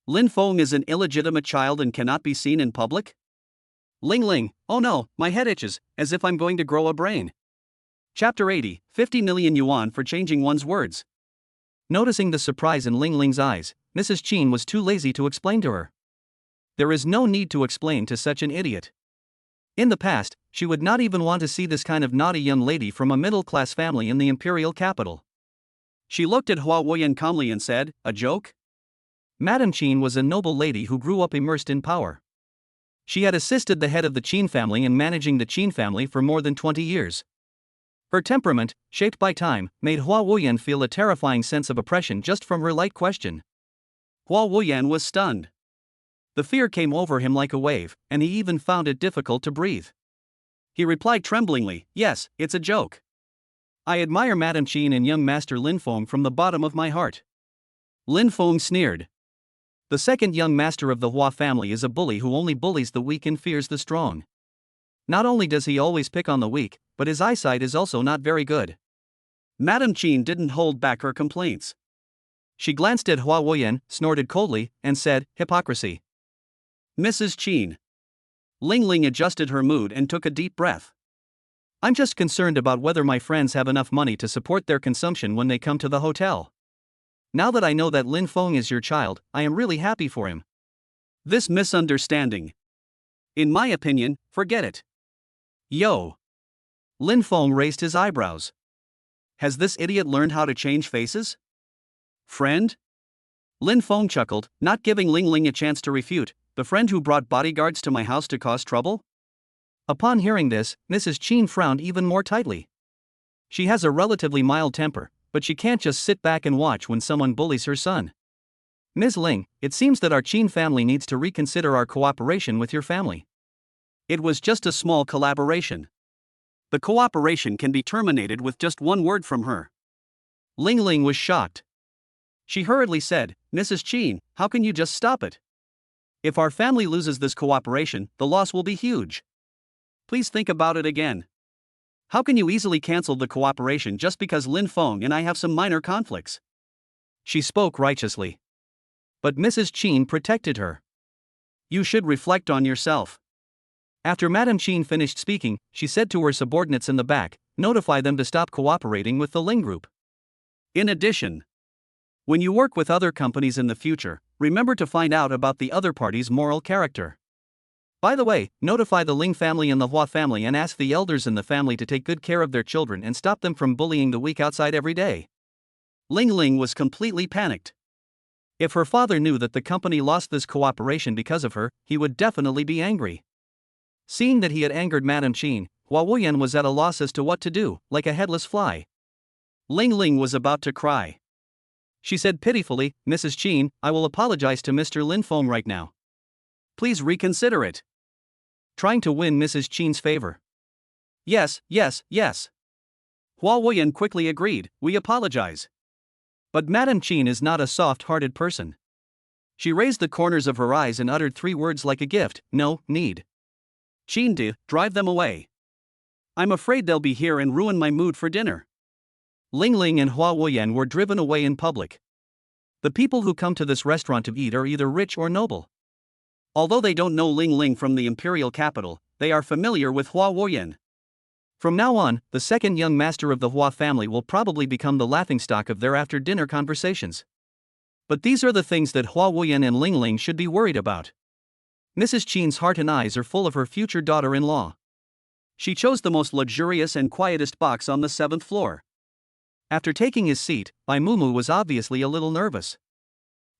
Lin Feng is an illegitimate child and cannot be seen in public? Ling Ling, oh no, my head itches, as if I'm going to grow a brain. Chapter 80, 50 million yuan for changing one's words. Noticing the surprise in Ling Ling's eyes, Mrs. Qin was too lazy to explain to her. There is no need to explain to such an idiot. In the past, she would not even want to see this kind of naughty young lady from a middle-class family in the imperial capital. She looked at Hua Wuyan calmly and said, a joke? Madame Qin was a noble lady who grew up immersed in power. She had assisted the head of the Qin family in managing the Qin family for more than 20 years. Her temperament, shaped by time, made Hua Wuyan feel a terrifying sense of oppression just from her light question. Hua Wuyan was stunned. The fear came over him like a wave, and he even found it difficult to breathe. He replied tremblingly, yes, it's a joke. I admire Madame Qin and young master Lin Feng from the bottom of my heart. Lin Feng sneered. The second young master of the Hua family is a bully who only bullies the weak and fears the strong. Not only does he always pick on the weak, but his eyesight is also not very good. Madame Qin didn't hold back her complaints. She glanced at Hua Wuyan, snorted coldly, and said, hypocrisy. Mrs. Qin. Ling Ling adjusted her mood and took a deep breath. I'm just concerned about whether my friends have enough money to support their consumption when they come to the hotel. Now that I know that Lin Feng is your child, I am really happy for him. This misunderstanding. In my opinion, forget it. Yo. Lin Feng raised his eyebrows. Has this idiot learned how to change faces? Friend? Lin Feng chuckled, not giving Ling Ling a chance to refute. The friend who brought bodyguards to my house to cause trouble? Upon hearing this, Mrs. Qin frowned even more tightly. She has a relatively mild temper, but she can't just sit back and watch when someone bullies her son. Ms. Ling, it seems that our Qin family needs to reconsider our cooperation with your family. It was just a small collaboration. The cooperation can be terminated with just one word from her. Ling Ling was shocked. She hurriedly said, Mrs. Qin, how can you just stop it? If our family loses this cooperation, the loss will be huge. Please think about it again. How can you easily cancel the cooperation just because Lin Feng and I have some minor conflicts? She spoke righteously. But Mrs. Qin protected her. You should reflect on yourself. After Madame Qin finished speaking, she said to her subordinates in the back, notify them to stop cooperating with the Ling group. In addition, when you work with other companies in the future, remember to find out about the other party's moral character. By the way, notify the Ling family and the Hua family and ask the elders in the family to take good care of their children and stop them from bullying the weak outside every day. Ling Ling was completely panicked. If her father knew that the company lost this cooperation because of her, he would definitely be angry. Seeing that he had angered Madame Qin, Huang was at a loss as to what to do, like a headless fly. Ling Ling was about to cry. She said pitifully, "Mrs. Qin, I will apologize to Mr. Lin Feng right now. Please reconsider it." Trying to win Mrs. Qin's favor. Yes. Huang quickly agreed, "We apologize." But Madame Qin is not a soft-hearted person. She raised the corners of her eyes and uttered 3 words like a gift, "No need. Qin de, drive them away. I'm afraid they'll be here and ruin my mood for dinner." Ling Ling and Huang were driven away in public. The people who come to this restaurant to eat are either rich or noble. Although they don't know Ling Ling from the imperial capital, they are familiar with Huang. From now on, the second young master of the Hua family will probably become the laughingstock of their after-dinner conversations. But these are the things that Huang and Ling Ling should be worried about. Mrs. Qin's heart and eyes are full of her future daughter-in-law. She chose the most luxurious and quietest box on the 7th floor. After taking his seat, Bai Mumu was obviously a little nervous.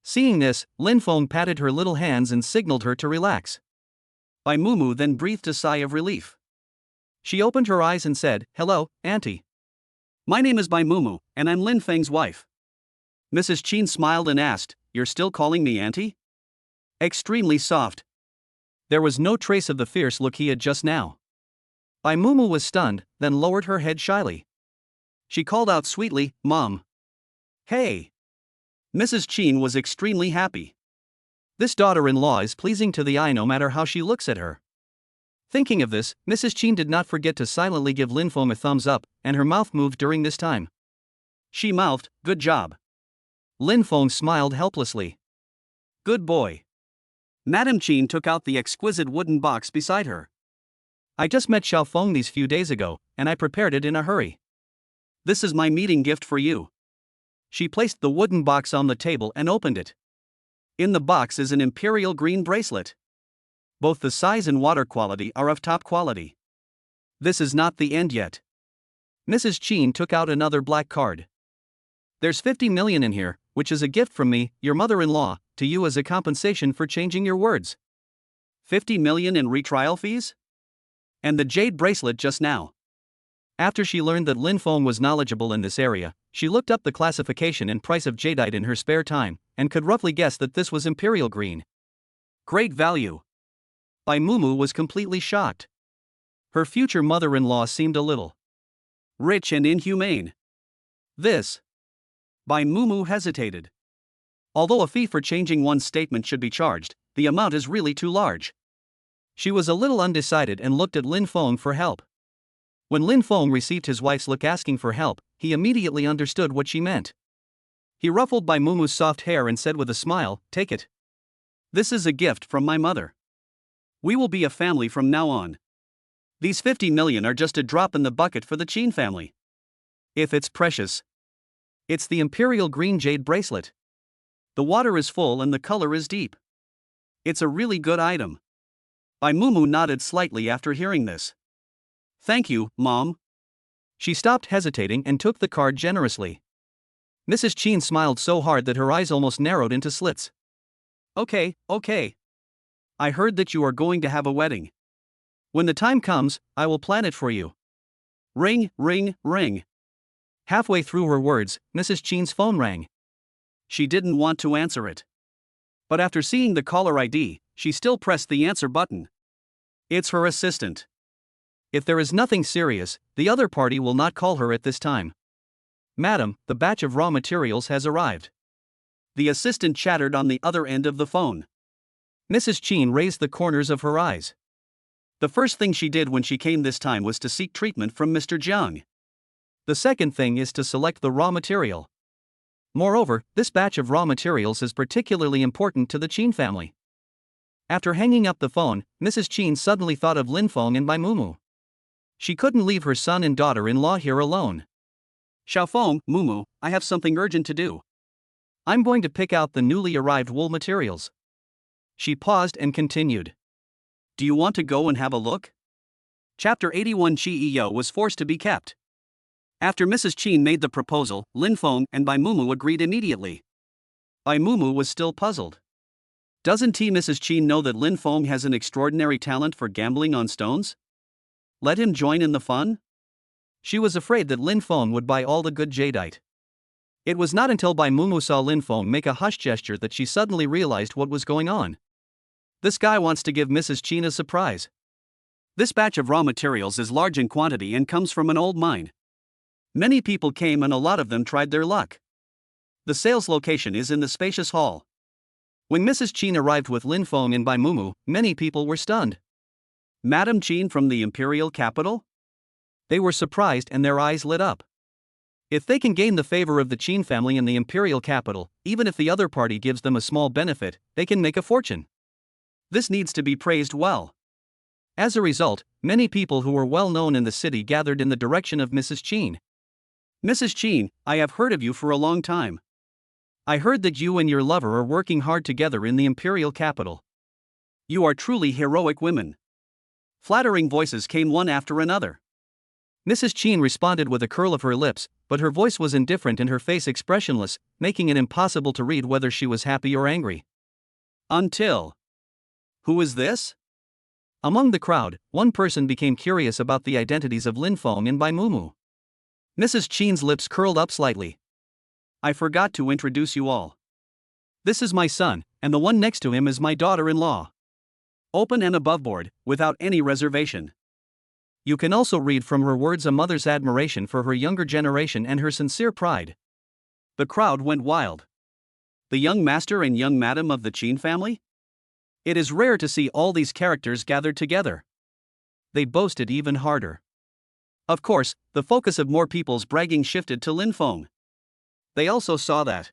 Seeing this, Lin Feng patted her little hands and signaled her to relax. Bai Mumu then breathed a sigh of relief. She opened her eyes and said, "Hello, Auntie. My name is Bai Mumu, and I'm Lin Feng's wife." Mrs. Qin smiled and asked, "You're still calling me Auntie?" Extremely soft. There was no trace of the fierce look he had just now. Bai Mumu was stunned, then lowered her head shyly. She called out sweetly, "Mom." "Hey." Mrs. Qin was extremely happy. This daughter-in-law is pleasing to the eye no matter how she looks at her. Thinking of this, Mrs. Qin did not forget to silently give Lin Feng a thumbs up, and her mouth moved during this time. She mouthed, "Good job." Lin Feng smiled helplessly. "Good boy." Madame Qin took out the exquisite wooden box beside her. "I just met Xiao Feng these few days ago, and I prepared it in a hurry. This is my meeting gift for you." She placed the wooden box on the table and opened it. In the box is an imperial green bracelet. Both the size and water quality are of top quality. This is not the end yet. Mrs. Qin took out another black card. "There's 50 million in here, which is a gift from me, your mother-in-law, to you as a compensation for changing your words." 50 million in retrial fees? And the jade bracelet just now. After she learned that Lin Feng was knowledgeable in this area, she looked up the classification and price of jadeite in her spare time, and could roughly guess that this was imperial green. Great value. Bai Mumu was completely shocked. Her future mother-in-law seemed a little rich and inhumane. This. Bai Mumu hesitated. Although a fee for changing one's statement should be charged, the amount is really too large. She was a little undecided and looked at Lin Feng for help. When Lin Feng received his wife's look asking for help, he immediately understood what she meant. He ruffled Bai Mumu's soft hair and said with a smile, "Take it. This is a gift from my mother. We will be a family from now on. These 50 million are just a drop in the bucket for the Qin family. If it's precious. It's the imperial green jade bracelet. The water is full and the color is deep. It's a really good item." Bai Mumu nodded slightly after hearing this. "Thank you, Mom." She stopped hesitating and took the card generously. Mrs. Qin smiled so hard that her eyes almost narrowed into slits. Okay. I heard that you are going to have a wedding. When the time comes, I will plan it for you. Ring, ring, ring." Halfway through her words, Mrs. Qin's phone rang. She didn't want to answer it. But after seeing the caller ID, she still pressed the answer button. It's her assistant. If there is nothing serious, the other party will not call her at this time. "Madam, the batch of raw materials has arrived." The assistant chattered on the other end of the phone. Mrs. Qin raised the corners of her eyes. The first thing she did when she came this time was to seek treatment from Mr. Jiang. The second thing is to select the raw material. Moreover, this batch of raw materials is particularly important to the Qin family. After hanging up the phone, Mrs. Qin suddenly thought of Lin Feng and Bai Mumu. She couldn't leave her son and daughter-in-law here alone. "Xiao Feng, Mumu, I have something urgent to do. I'm going to pick out the newly arrived wool materials." She paused and continued. "Do you want to go and have a look?" Chapter 81. Chiyo was forced to be kept. After Mrs. Qin made the proposal, Lin Feng and Bai Mumu agreed immediately. Bai Mumu was still puzzled. Doesn't Mrs. Qin know that Lin Feng has an extraordinary talent for gambling on stones? Let him join in the fun? She was afraid that Lin Feng would buy all the good jadeite. It was not until Bai Mumu saw Lin Feng make a hush gesture that she suddenly realized what was going on. This guy wants to give Mrs. Qin a surprise. This batch of raw materials is large in quantity and comes from an old mine. Many people came and a lot of them tried their luck. The sales location is in the spacious hall. When Mrs. Qin arrived with Lin Feng and Bai Mumu, many people were stunned. Madame Qin from the imperial capital? They were surprised and their eyes lit up. If they can gain the favor of the Qin family in the imperial capital, even if the other party gives them a small benefit, they can make a fortune. This needs to be praised well. As a result, many people who were well known in the city gathered in the direction of Mrs. Qin. Mrs. Qin, I have heard of you for a long time. I heard that you and your lover are working hard together in the imperial capital. You are truly heroic women. Flattering voices came one after another. Mrs. Qin responded with a curl of her lips, but her voice was indifferent and her face expressionless, making it impossible to read whether she was happy or angry. Until. Who is this? Among the crowd, one person became curious about the identities of Lin Feng and Bai Mumu. Mrs. Qin's lips curled up slightly. I forgot to introduce you all. This is my son, and the one next to him is my daughter-in-law. Open and aboveboard, without any reservation. You can also read from her words a mother's admiration for her younger generation and her sincere pride. The crowd went wild. The young master and young madam of the Qin family? It is rare to see all these characters gathered together. They boasted even harder. Of course, the focus of more people's bragging shifted to Lin Feng. They also saw that.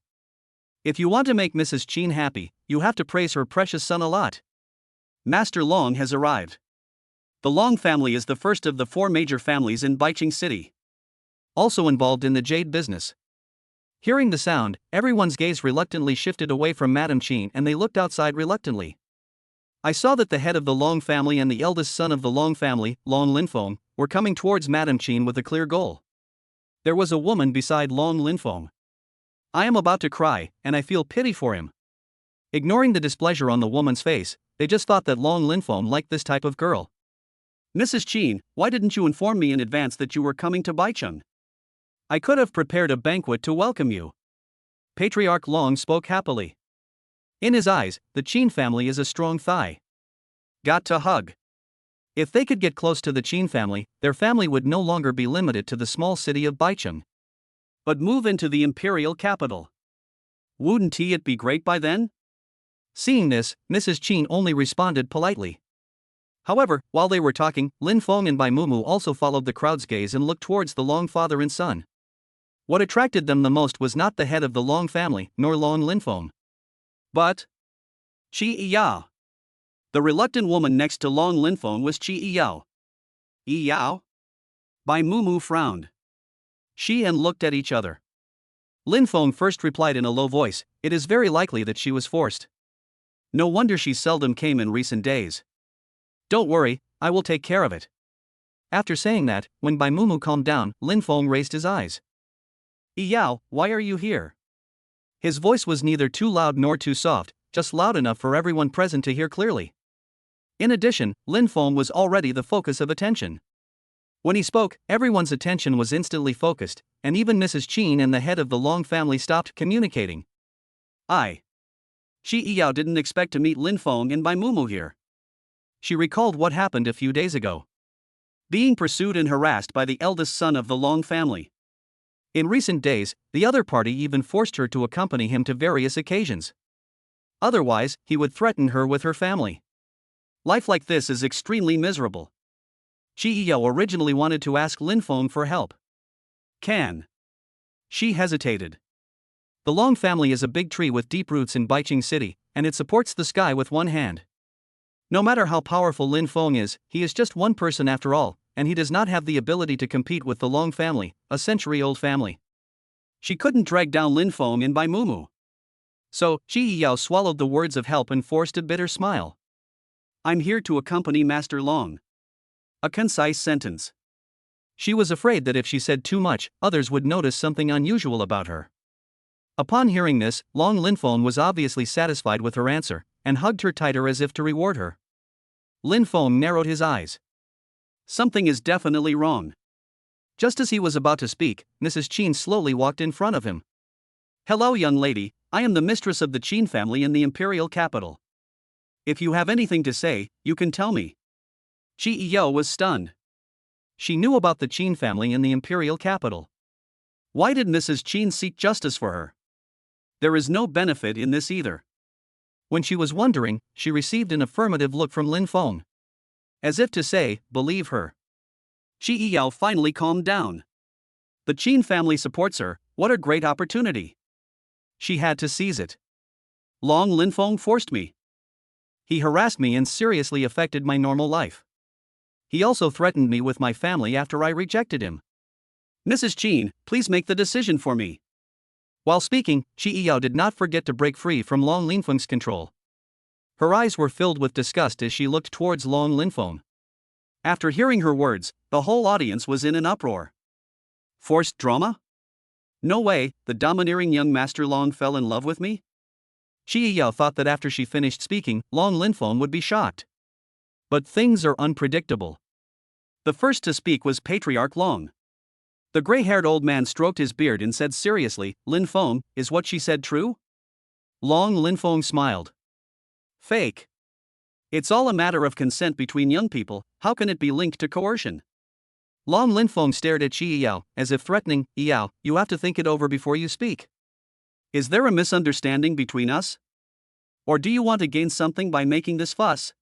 If you want to make Mrs. Qin happy, you have to praise her precious son a lot. Master Long has arrived. The Long family is the first of the 4 major families in Baiqing City. Also involved in the jade business. Hearing the sound, everyone's gaze reluctantly shifted away from Madame Qin and they looked outside reluctantly. I saw that the head of the Long family and the eldest son of the Long family, Long Linfeng, were coming towards Madame Qin with a clear goal. There was a woman beside Long Linfeng. I am about to cry, and I feel pity for him. Ignoring the displeasure on the woman's face, they just thought that Long Linfeng liked this type of girl. Mrs. Qin, why didn't you inform me in advance that you were coming to Baicheng? I could have prepared a banquet to welcome you. Patriarch Long spoke happily. In his eyes, the Qin family is a strong thigh. Got to hug. If they could get close to the Qin family, their family would no longer be limited to the small city of Baicheng, but move into the imperial capital. Wouldn't it be great by then? Seeing this, Mrs. Qin only responded politely. However, while they were talking, Lin Feng and Bai Mumu also followed the crowd's gaze and looked towards the Long father and son. What attracted them the most was not the head of the Long family, nor Long Linfeng, but Qi Yao. The reluctant woman next to Long Linfeng was Qi Yao. Yao? Bai Mumu frowned. She and looked at each other. Linfeng first replied in a low voice, it is very likely that she was forced. No wonder she seldom came in recent days. Don't worry, I will take care of it. After saying that, when Bai Mumu calmed down, Lin Feng raised his eyes. Yao, why are you here? His voice was neither too loud nor too soft, just loud enough for everyone present to hear clearly. In addition, Lin Feng was already the focus of attention. When he spoke, everyone's attention was instantly focused, and even Mrs. Qin and the head of the Long family stopped communicating. Qi Yao didn't expect to meet Lin Feng and Bai Mumu here. She recalled what happened a few days ago. Being pursued and harassed by the eldest son of the Long family. In recent days, the other party even forced her to accompany him to various occasions. Otherwise, he would threaten her with her family. Life like this is extremely miserable. Qi Yao originally wanted to ask Lin Feng for help. She hesitated. The Long family is a big tree with deep roots in Baicheng City, and it supports the sky with one hand. No matter how powerful Lin Feng is, he is just one person after all, and he does not have the ability to compete with the Long family, a century-old family. She couldn't drag down Lin Feng and Bai Mumu. So, Qi Yao swallowed the words of help and forced a bitter smile. I'm here to accompany Master Long. A concise sentence. She was afraid that if she said too much, others would notice something unusual about her. Upon hearing this, Long Linfeng was obviously satisfied with her answer, and hugged her tighter as if to reward her. Linfeng narrowed his eyes. Something is definitely wrong. Just as he was about to speak, Mrs. Qin slowly walked in front of him. Hello, young lady, I am the mistress of the Qin family in the imperial capital. If you have anything to say, you can tell me. Qi Yao was stunned. She knew about the Qin family in the imperial capital. Why did Mrs. Qin seek justice for her? There is no benefit in this either. When she was wondering, she received an affirmative look from Linfeng. As if to say, believe her. Qi Yao finally calmed down. The Qin family supports her, what a great opportunity. She had to seize it. Long Linfeng forced me. He harassed me and seriously affected my normal life. He also threatened me with my family after I rejected him. Mrs. Qin, please make the decision for me. While speaking, Qi Yao did not forget to break free from Long Linfeng's control. Her eyes were filled with disgust as she looked towards Long Linfeng. After hearing her words, the whole audience was in an uproar. Forced drama? No way, the domineering young Master Long fell in love with me? Qi Yao thought that after she finished speaking, Long Linfeng would be shocked. But things are unpredictable. The first to speak was Patriarch Long. The gray-haired old man stroked his beard and said seriously, Linfeng, is what she said true? Long Linfeng smiled. Fake. It's all a matter of consent between young people, how can it be linked to coercion? Long Linfeng stared at Qi Yao, as if threatening, Yao, you have to think it over before you speak. Is there a misunderstanding between us? Or do you want to gain something by making this fuss?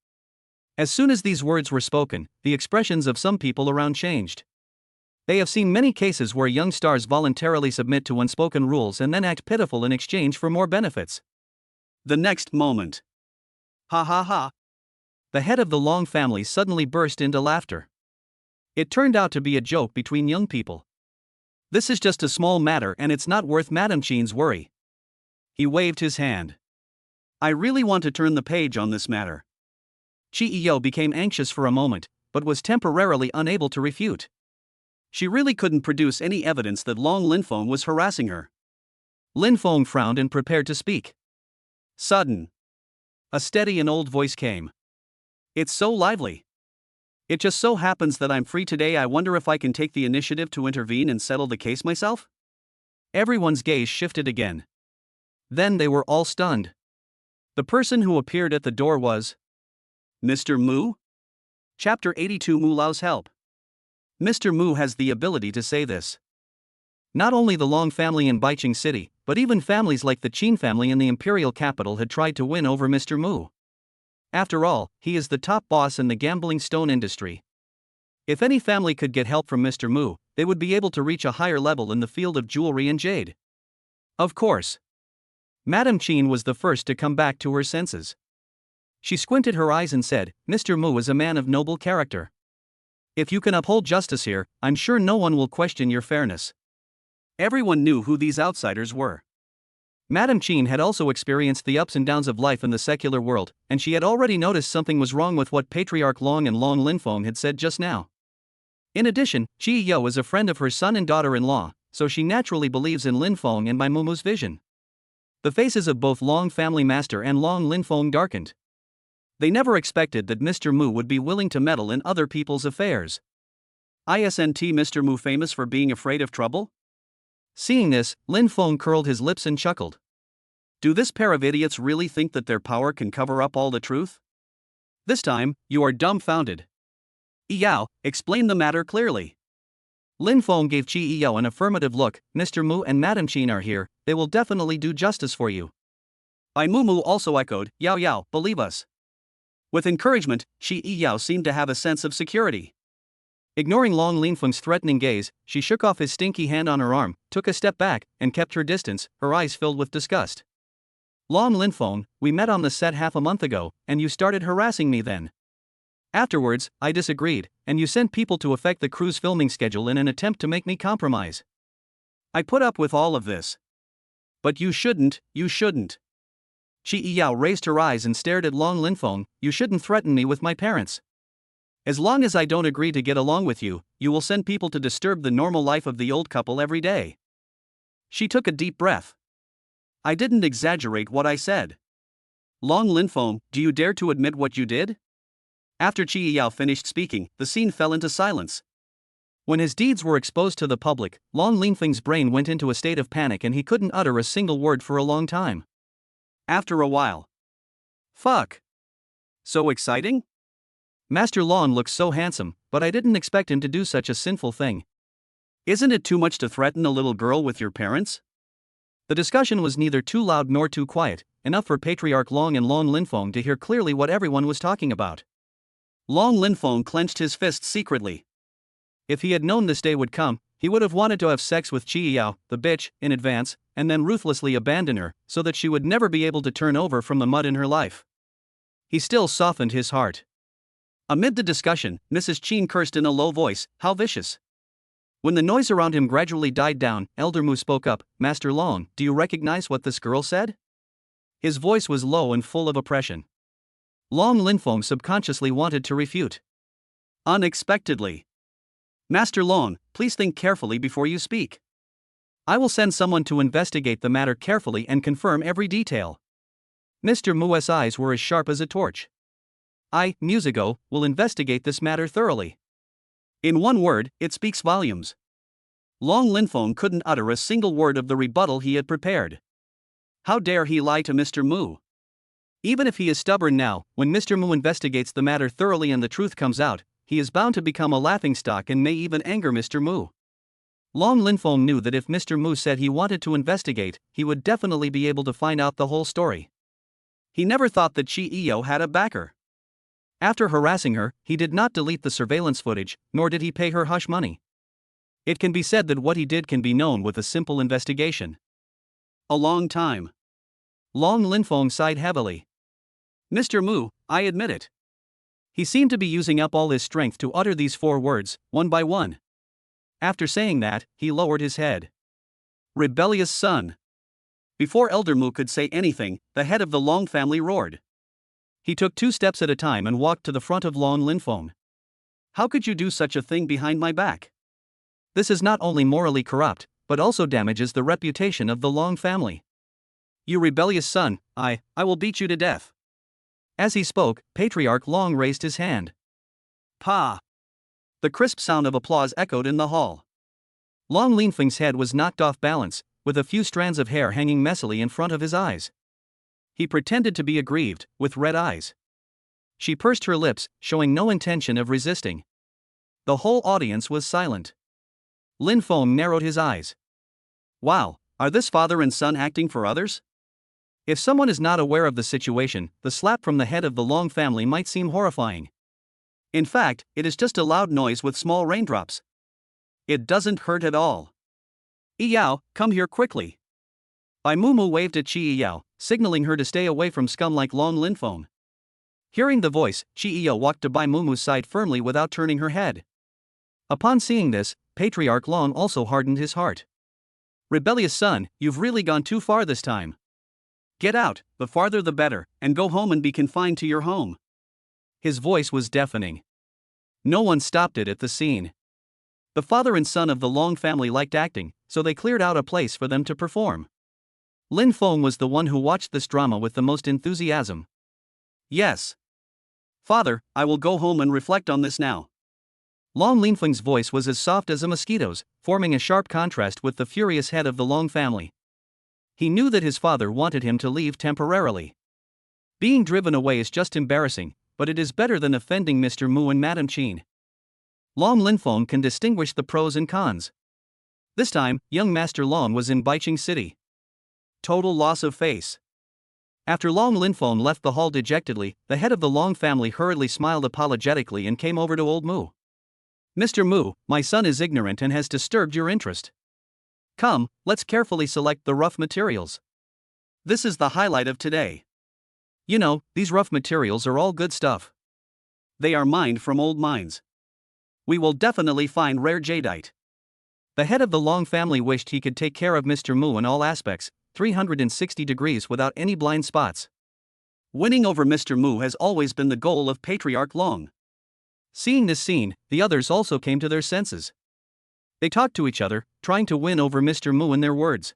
As soon as these words were spoken, the expressions of some people around changed. They have seen many cases where young stars voluntarily submit to unspoken rules and then act pitiful in exchange for more benefits. The next moment. Ha ha ha. The head of the Long family suddenly burst into laughter. It turned out to be a joke between young people. This is just a small matter and it's not worth Madame Qin's worry. He waved his hand. I really want to turn the page on this matter. Qi Yao became anxious for a moment, but was temporarily unable to refute. She really couldn't produce any evidence that Long Linfeng was harassing her. Linfeng frowned and prepared to speak. Sudden. A steady and old voice came. It's so lively. It just so happens that I'm free today. I wonder if I can take the initiative to intervene and settle the case myself? Everyone's gaze shifted again. Then they were all stunned. The person who appeared at the door was Mr. Mu? Chapter 82 Mu Lao's Help. Mr. Mu has the ability to say this. Not only the Long family in Baiqing City, but even families like the Qin family in the imperial capital had tried to win over Mr. Mu. After all, he is the top boss in the gambling stone industry. If any family could get help from Mr. Mu, they would be able to reach a higher level in the field of jewelry and jade. Of course. Madame Qin was the first to come back to her senses. She squinted her eyes and said, Mr. Mu is a man of noble character. If you can uphold justice here, I'm sure no one will question your fairness. Everyone knew who these outsiders were. Madame Qin had also experienced the ups and downs of life in the secular world, and she had already noticed something was wrong with what Patriarch Long and Long Linfeng had said just now. In addition, Qi Yao is a friend of her son and daughter-in-law, so she naturally believes in Linfeng and by Mumu's vision. The faces of both Long family master and Long Linfeng darkened. They never expected that Mr. Mu would be willing to meddle in other people's affairs. Isn't Mr. Mu famous for being afraid of trouble? Seeing this, Linfeng curled his lips and chuckled. Do this pair of idiots really think that their power can cover up all the truth? This time, you are dumbfounded. Yao, explain the matter clearly. Linfeng gave Qi Yao an affirmative look. Mr. Mu and Madame Qin are here, they will definitely do justice for you. Mu also echoed, Yao Yao, believe us. With encouragement, Qi Yao seemed to have a sense of security. Ignoring Long Linfeng's threatening gaze, she shook off his stinky hand on her arm, took a step back, and kept her distance, her eyes filled with disgust. Long Linfeng, we met on the set half a month ago, and you started harassing me then. Afterwards, I disagreed, and you sent people to affect the crew's filming schedule in an attempt to make me compromise. I put up with all of this. But you shouldn't. Qi Yao raised her eyes and stared at Long Linfeng, you shouldn't threaten me with my parents. As long as I don't agree to get along with you, you will send people to disturb the normal life of the old couple every day. She took a deep breath. I didn't exaggerate what I said. Long Linfeng, do you dare to admit what you did? After Qi Yao finished speaking, the scene fell into silence. When his deeds were exposed to the public, Long Linfeng's brain went into a state of panic and he couldn't utter a single word for a long time. After a while. Fuck. So exciting? Master Long looks so handsome, but I didn't expect him to do such a sinful thing. Isn't it too much to threaten a little girl with your parents? The discussion was neither too loud nor too quiet, enough for Patriarch Long and Long Linfeng to hear clearly what everyone was talking about. Long Linfeng clenched his fists secretly. If he had known this day would come, he would have wanted to have sex with Qi Yao, the bitch, in advance, and then ruthlessly abandon her, so that she would never be able to turn over from the mud in her life. He still softened his heart. Amid the discussion, Mrs. Qin cursed in a low voice, "How vicious." When the noise around him gradually died down, Elder Mu spoke up, "Master Long, do you recognize what this girl said?" His voice was low and full of oppression. Long Linfeng subconsciously wanted to refute. Unexpectedly. "Master Long, please think carefully before you speak. I will send someone to investigate the matter carefully and confirm every detail." Mr. Mu's eyes were as sharp as a torch. Musigo, will investigate this matter thoroughly. In one word, it speaks volumes. Long Linfeng couldn't utter a single word of the rebuttal he had prepared. How dare he lie to Mr. Mu? Even if he is stubborn now, when Mr. Mu investigates the matter thoroughly and the truth comes out, he is bound to become a laughingstock and may even anger Mr. Mu. Long Linfeng knew that if Mr. Mu said he wanted to investigate, he would definitely be able to find out the whole story. He never thought that Qi Yao had a backer. After harassing her, he did not delete the surveillance footage, nor did he pay her hush money. It can be said that what he did can be known with a simple investigation. A long time. Long Linfeng sighed heavily. Mr. Mu, I admit it. He seemed to be using up all his strength to utter these 4 words, one by one. After saying that, he lowered his head. Rebellious son. Before Elder Mu could say anything, the head of the Long family roared. He took 2 steps at a time and walked to the front of Long Linfeng. How could you do such a thing behind my back? This is not only morally corrupt, but also damages the reputation of the Long family. You rebellious son, I will beat you to death. As he spoke, Patriarch Long raised his hand. Pa! The crisp sound of applause echoed in the hall. Long Linfeng's head was knocked off balance, with a few strands of hair hanging messily in front of his eyes. He pretended to be aggrieved, with red eyes. She pursed her lips, showing no intention of resisting. The whole audience was silent. Linfeng narrowed his eyes. Wow, are this father and son acting for others? If someone is not aware of the situation, the slap from the head of the Long family might seem horrifying. In fact, it is just a loud noise with small raindrops. It doesn't hurt at all. Yao, come here quickly. Bai Mumu waved at Qi Yao, signaling her to stay away from scum like Long Linfeng. Hearing the voice, Qi Yao walked to Bai Mumu's side firmly without turning her head. Upon seeing this, Patriarch Long also hardened his heart. Rebellious son, you've really gone too far this time. Get out, the farther the better, and go home and be confined to your home. His voice was deafening. No one stopped it at the scene. The father and son of the Long family liked acting, so they cleared out a place for them to perform. Linfeng was the one who watched this drama with the most enthusiasm. Yes. Father, I will go home and reflect on this now. Long Linfeng's voice was as soft as a mosquito's, forming a sharp contrast with the furious head of the Long family. He knew that his father wanted him to leave temporarily. Being driven away is just embarrassing, but it is better than offending Mr. Mu and Madame Qin. Long Linfeng can distinguish the pros and cons. This time, young Master Long was in Baiqing City. Total loss of face. After Long Linfeng left the hall dejectedly, the head of the Long family hurriedly smiled apologetically and came over to old Mu. Mr. Mu, my son is ignorant and has disturbed your interest. Come, let's carefully select the rough materials. This is the highlight of today. You know, these rough materials are all good stuff. They are mined from old mines. We will definitely find rare jadeite. The head of the Long family wished he could take care of Mr. Mu in all aspects, 360 degrees without any blind spots. Winning over Mr. Mu has always been the goal of Patriarch Long. Seeing this scene, the others also came to their senses. They talked to each other, trying to win over Mr. Mu in their words.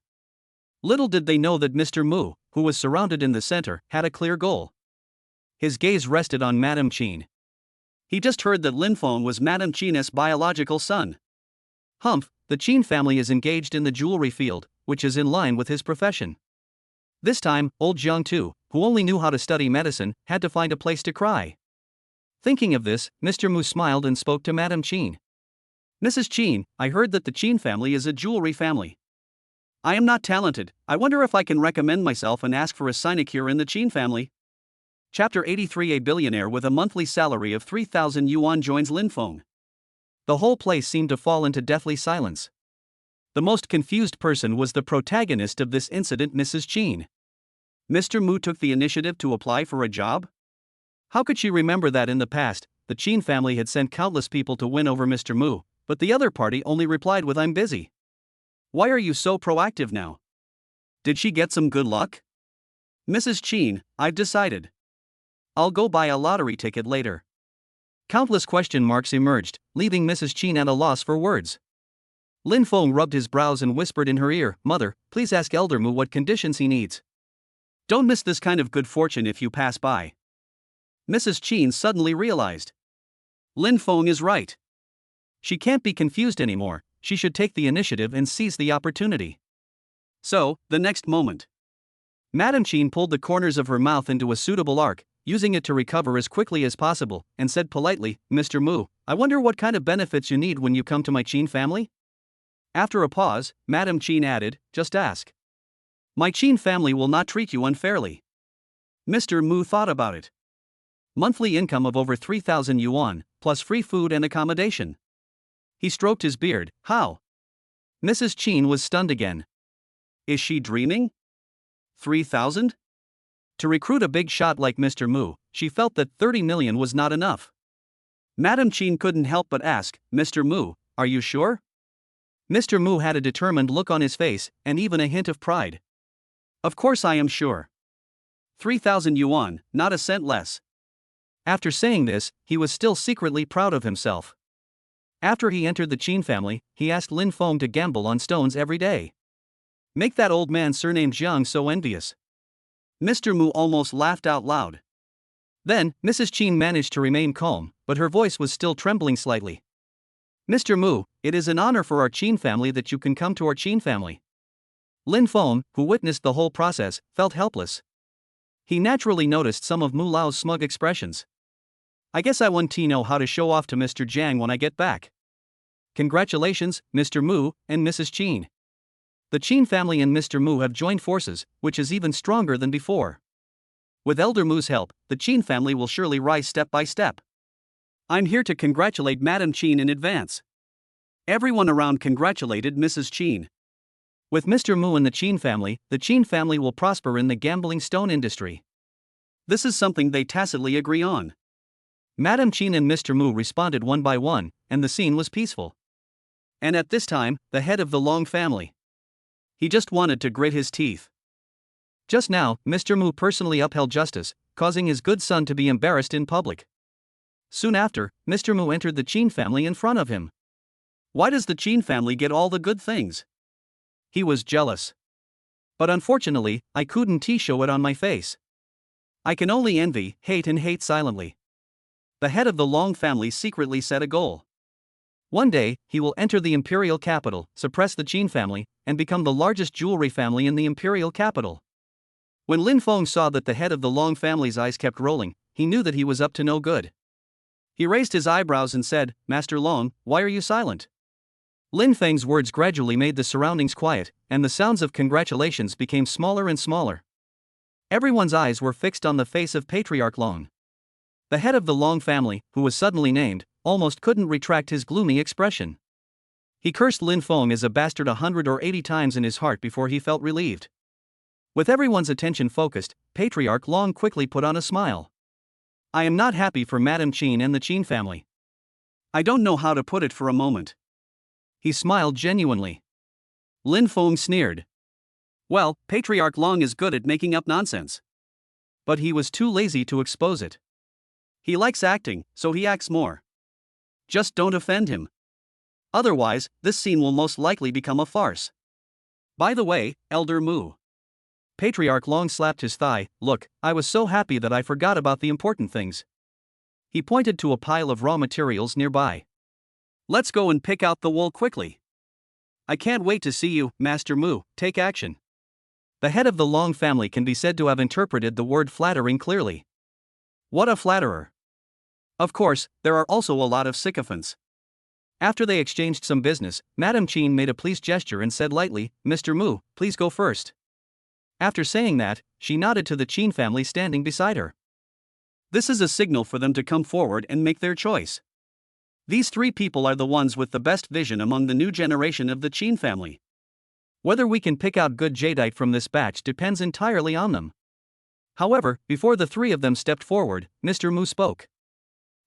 Little did they know that Mr. Mu, who was surrounded in the center, had a clear goal. His gaze rested on Madame Qin. He just heard that Lin Feng was Madame Qin's biological son. Humph, the Qin family is engaged in the jewelry field, which is in line with his profession. This time, old Jiang Tu, who only knew how to study medicine, had to find a place to cry. Thinking of this, Mr. Mu smiled and spoke to Madame Qin. Mrs. Qin, I heard that the Qin family is a jewelry family. I am not talented, I wonder if I can recommend myself and ask for a sinecure in the Qin family. Chapter 83. A billionaire with a monthly salary of 3,000 yuan joins Lin Feng. The whole place seemed to fall into deathly silence. The most confused person was the protagonist of this incident, Mrs. Qin. Mr. Mu took the initiative to apply for a job? How could she remember that in the past, the Qin family had sent countless people to win over Mr. Mu, but the other party only replied with "I'm busy." Why are you so proactive now? Did she get some good luck? Mrs. Qin, I've decided. I'll go buy a lottery ticket later. Countless question marks emerged, leaving Mrs. Qin at a loss for words. Lin Feng rubbed his brows and whispered in her ear, Mother, please ask Elder Mu what conditions he needs. Don't miss this kind of good fortune if you pass by. Mrs. Qin suddenly realized. Lin Feng is right. She can't be confused anymore, she should take the initiative and seize the opportunity. So, the next moment. Madame Qin pulled the corners of her mouth into a suitable arc, using it to recover as quickly as possible, and said politely, Mr. Mu, I wonder what kind of benefits you need when you come to my Qin family? After a pause, Madame Qin added, just ask. My Qin family will not treat you unfairly. Mr. Mu thought about it. Monthly income of over 3,000 yuan, plus free food and accommodation. He stroked his beard, how? Mrs. Qin was stunned again. Is she dreaming? 3,000? To recruit a big shot like Mr. Mu, she felt that 30 million was not enough. Madame Qin couldn't help but ask, Mr. Mu, are you sure? Mr. Mu had a determined look on his face, and even a hint of pride. Of course I am sure. 3,000 yuan, not a cent less. After saying this, he was still secretly proud of himself. After he entered the Qin family, he asked Lin Feng to gamble on stones every day. Make that old man surnamed Jiang so envious. Mr. Mu almost laughed out loud. Then, Mrs. Qin managed to remain calm, but her voice was still trembling slightly. Mr. Mu, it is an honor for our Qin family that you can come to our Qin family. Lin Feng, who witnessed the whole process, felt helpless. He naturally noticed some of Mu Lao's smug expressions. I guess I want to know how to show off to Mr. Jiang when I get back. Congratulations, Mr. Mu and Mrs. Qin. The Qin family and Mr. Mu have joined forces, which is even stronger than before. With Elder Mu's help, the Qin family will surely rise step by step. I'm here to congratulate Madame Qin in advance. Everyone around congratulated Mrs. Qin. With Mr. Mu and the Qin family will prosper in the gambling stone industry. This is something they tacitly agree on. Madame Qin and Mr. Mu responded one by one, and the scene was peaceful. And at this time, the head of the Long family. He just wanted to grit his teeth. Just now, Mr. Mu personally upheld justice, causing his good son to be embarrassed in public. Soon after, Mr. Mu entered the Qin family in front of him. Why does the Qin family get all the good things? He was jealous. But unfortunately, I couldn't show it on my face. I can only envy, hate and hate silently. The head of the Long family secretly set a goal. One day, he will enter the imperial capital, suppress the Qin family, and become the largest jewelry family in the imperial capital. When Lin Feng saw that the head of the Long family's eyes kept rolling, he knew that he was up to no good. He raised his eyebrows and said, Master Long, why are you silent? Lin Feng's words gradually made the surroundings quiet, and the sounds of congratulations became smaller and smaller. Everyone's eyes were fixed on the face of Patriarch Long. The head of the Long family, who was suddenly named, almost couldn't retract his gloomy expression. He cursed Lin Feng as a bastard 180 times in his heart before he felt relieved. With everyone's attention focused, Patriarch Long quickly put on a smile. I am not happy for Madame Qin and the Qin family. I don't know how to put it for a moment. He smiled genuinely. Lin Feng sneered. Well, Patriarch Long is good at making up nonsense. But he was too lazy to expose it. He likes acting, so he acts more. Just don't offend him. Otherwise, this scene will most likely become a farce. By the way, Elder Mu. Patriarch Long slapped his thigh. Look, I was so happy that I forgot about the important things. He pointed to a pile of raw materials nearby. Let's go and pick out the wool quickly. I can't wait to see you, Master Mu. Take action. The head of the Long family can be said to have interpreted the word flattering clearly. What a flatterer. Of course, there are also a lot of sycophants. After they exchanged some business, Madame Chin made a pleased gesture and said lightly, Mr. Mu, please go first. After saying that, she nodded to the Chin family standing beside her. This is a signal for them to come forward and make their choice. These three people are the ones with the best vision among the new generation of the Chin family. Whether we can pick out good jadeite from this batch depends entirely on them. However, before the three of them stepped forward, Mr. Mu spoke.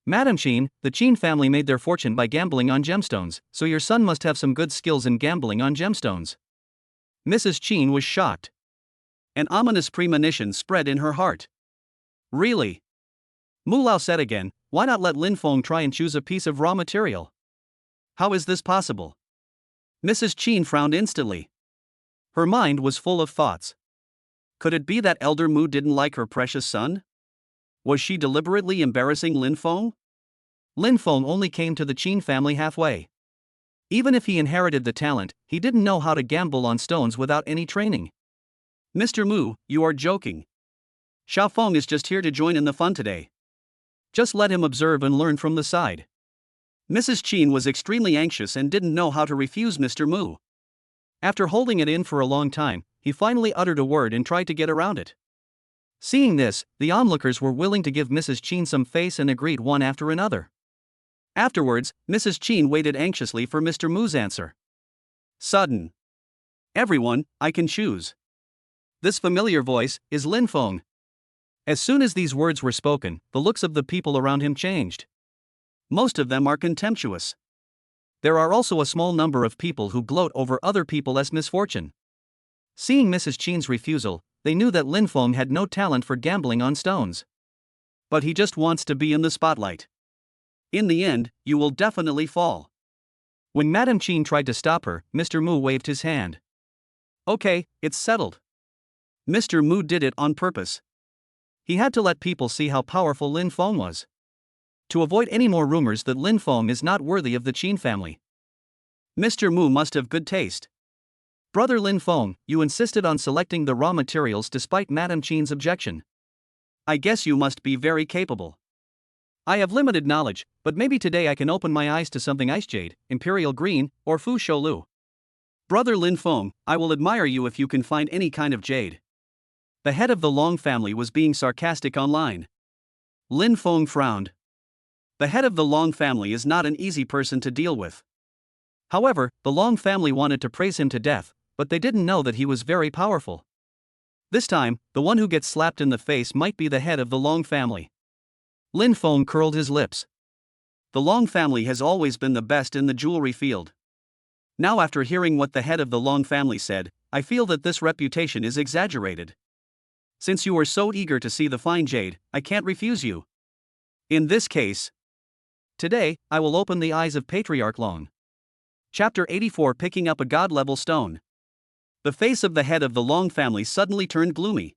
Madam Chin, the Chin family made their fortune by gambling on gemstones, so your son must have some good skills in gambling on gemstones. Mrs. Chin was shocked. An ominous premonition spread in her heart. Really? Mu Lao said again, why not let Lin Feng try and choose a piece of raw material? How is this possible? Mrs. Chin frowned instantly. Her mind was full of thoughts. Could it be that Elder Mu didn't like her precious son? Was she deliberately embarrassing Lin Feng? Lin Feng only came to the Chin family halfway. Even if he inherited the talent, he didn't know how to gamble on stones without any training. Mr. Mu, you are joking. Xiao Feng is just here to join in the fun today. Just let him observe and learn from the side. Mrs. Chin was extremely anxious and didn't know how to refuse Mr. Mu. After holding it in for a long time, he finally uttered a word and tried to get around it. Seeing this, the onlookers were willing to give Mrs. Chin some face and agreed one after another. Afterwards, Mrs. Chin waited anxiously for Mr. Mu's answer. Sudden. Everyone, I can choose. This familiar voice is Lin Feng. As soon as these words were spoken, the looks of the people around him changed. Most of them are contemptuous. There are also a small number of people who gloat over other people as misfortune. Seeing Mrs. Chin's refusal, they knew that Lin Feng had no talent for gambling on stones. But he just wants to be in the spotlight. In the end, you will definitely fall. When Madame Chin tried to stop her, Mr. Mu waved his hand. Okay, it's settled. Mr. Mu did it on purpose. He had to let people see how powerful Lin Feng was. To avoid any more rumors that Lin Feng is not worthy of the Chin family. Mr. Mu must have good taste. Brother Lin Feng, you insisted on selecting the raw materials despite Madame Chin's objection. I guess you must be very capable. I have limited knowledge, but maybe today I can open my eyes to something ice jade, imperial green, or fu shou. Brother Lin Feng, I will admire you if you can find any kind of jade. The head of the Long family was being sarcastic online. Lin Feng frowned. The head of the Long family is not an easy person to deal with. However, the Long family wanted to praise him to death, but they didn't know that he was very powerful. This time, the one who gets slapped in the face might be the head of the Long family. Lin Feng curled his lips. The Long family has always been the best in the jewelry field. Now, after hearing what the head of the Long family said, I feel that this reputation is exaggerated. Since you are so eager to see the fine jade, I can't refuse you. In this case, today, I will open the eyes of Patriarch Long. Chapter 84, Picking Up a God-Level Stone. The face of the head of the Long family suddenly turned gloomy.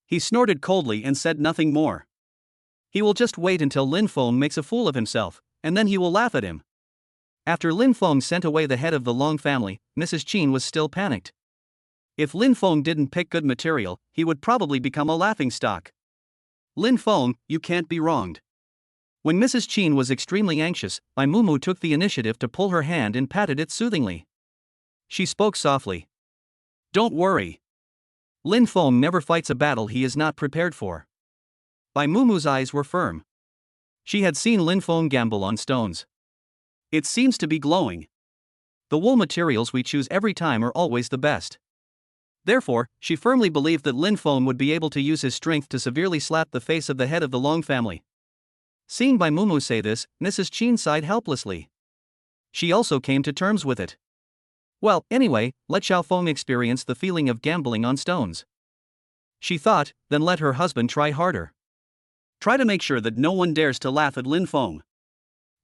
He snorted coldly and said nothing more. He will just wait until Lin Feng makes a fool of himself, and then he will laugh at him. After Lin Feng sent away the head of the Long family, Mrs. Chin was still panicked. If Lin Feng didn't pick good material, he would probably become a laughingstock. Lin Feng, you can't be wronged. When Mrs. Chin was extremely anxious, Bai Mumu took the initiative to pull her hand and patted it soothingly. She spoke softly. Don't worry. Lin Feng never fights a battle he is not prepared for. Bai Mumu's eyes were firm. She had seen Lin Feng gamble on stones. It seems to be glowing. The wool materials we choose every time are always the best. Therefore, she firmly believed that Lin Feng would be able to use his strength to severely slap the face of the head of the Long family. Seeing Bai Mumu say this, Mrs. Chin sighed helplessly. She also came to terms with it. Well, anyway, let Xiao Feng experience the feeling of gambling on stones. She thought, then let her husband try harder. Try to make sure that no one dares to laugh at Lin Feng.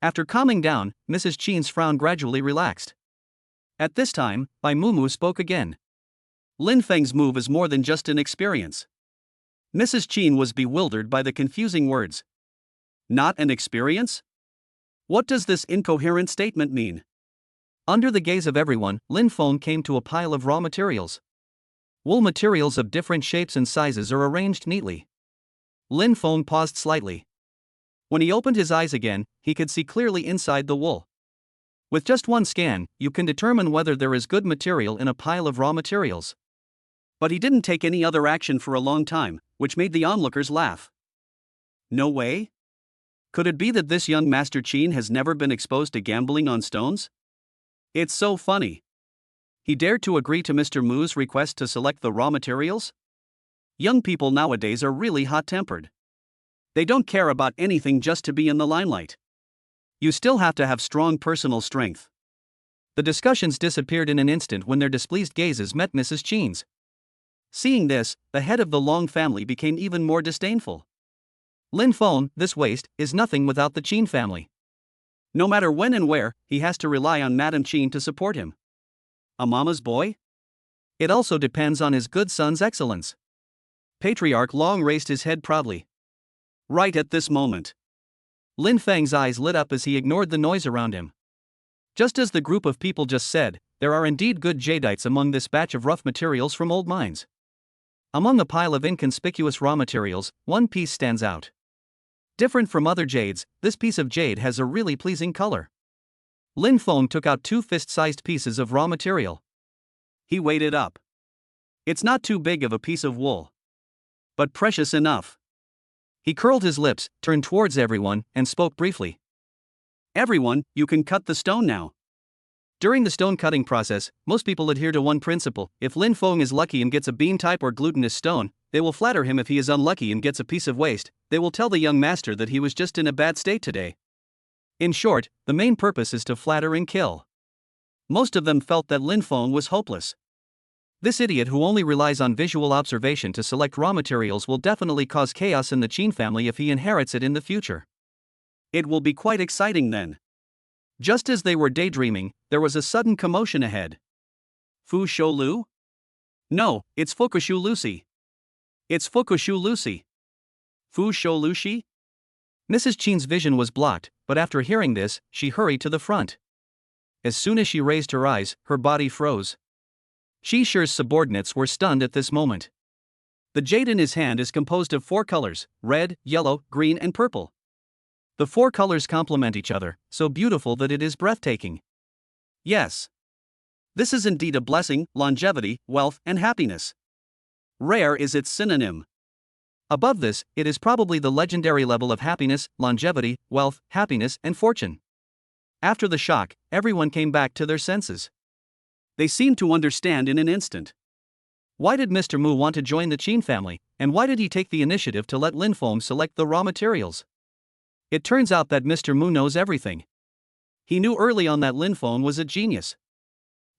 After calming down, Mrs. Chin's frown gradually relaxed. At this time, Bai Mumu spoke again. Lin Feng's move is more than just an experience. Mrs. Qin was bewildered by the confusing words. Not an experience? What does this incoherent statement mean? Under the gaze of everyone, Lin Feng came to a pile of raw materials. Wool materials of different shapes and sizes are arranged neatly. Lin Feng paused slightly. When he opened his eyes again, he could see clearly inside the wool. With just one scan, you can determine whether there is good material in a pile of raw materials. But he didn't take any other action for a long time, which made the onlookers laugh. No way? Could it be that this young Master Qin has never been exposed to gambling on stones? It's so funny. He dared to agree to Mr. Mu's request to select the raw materials? Young people nowadays are really hot-tempered. They don't care about anything just to be in the limelight. You still have to have strong personal strength. The discussions disappeared in an instant when their displeased gazes met Mrs. Qin's. Seeing this, the head of the Long family became even more disdainful. Lin Feng, this waste, is nothing without the Qin family. No matter when and where, he has to rely on Madame Qin to support him. A mama's boy? It also depends on his good son's excellence. Patriarch Long raised his head proudly. Right at this moment, Lin Feng's eyes lit up as he ignored the noise around him. Just as the group of people just said, there are indeed good jadeites among this batch of rough materials from old mines. Among the pile of inconspicuous raw materials, one piece stands out. Different from other jades, this piece of jade has a really pleasing color. Lin Feng took out 2 fist-sized pieces of raw material. He weighed it up. It's not too big of a piece of wool, but precious enough. He curled his lips, turned towards everyone, and spoke briefly. Everyone, you can cut the stone now. During the stone cutting process, most people adhere to one principle: if Lin Feng is lucky and gets a bean type or glutinous stone, they will flatter him. If he is unlucky and gets a piece of waste, they will tell the young master that he was just in a bad state today. In short, the main purpose is to flatter and kill. Most of them felt that Lin Feng was hopeless. This idiot who only relies on visual observation to select raw materials will definitely cause chaos in the Qin family if he inherits it in the future. It will be quite exciting then. Just as they were daydreaming, there was a sudden commotion ahead. Fu Shou Lu? No, it's Fukushu Lucy. It's Fukushu Lucy. Fu Shou Lucy? Mrs. Qin's vision was blocked, but after hearing this, she hurried to the front. As soon as she raised her eyes, her body froze. Shi Shi's subordinates were stunned at this moment. The jade in his hand is composed of 4 colors: red, yellow, green, and purple. The 4 colors complement each other, so beautiful that it is breathtaking. Yes. This is indeed a blessing: longevity, wealth, and happiness. Rare is its synonym. Above this, it is probably the legendary level of happiness, longevity, wealth, happiness, and fortune. After the shock, everyone came back to their senses. They seemed to understand in an instant. Why did Mr. Mu want to join the Qin family, and why did he take the initiative to let Lin Feng select the raw materials? It turns out that Mr. Mu knows everything. He knew early on that Lin Feng was a genius.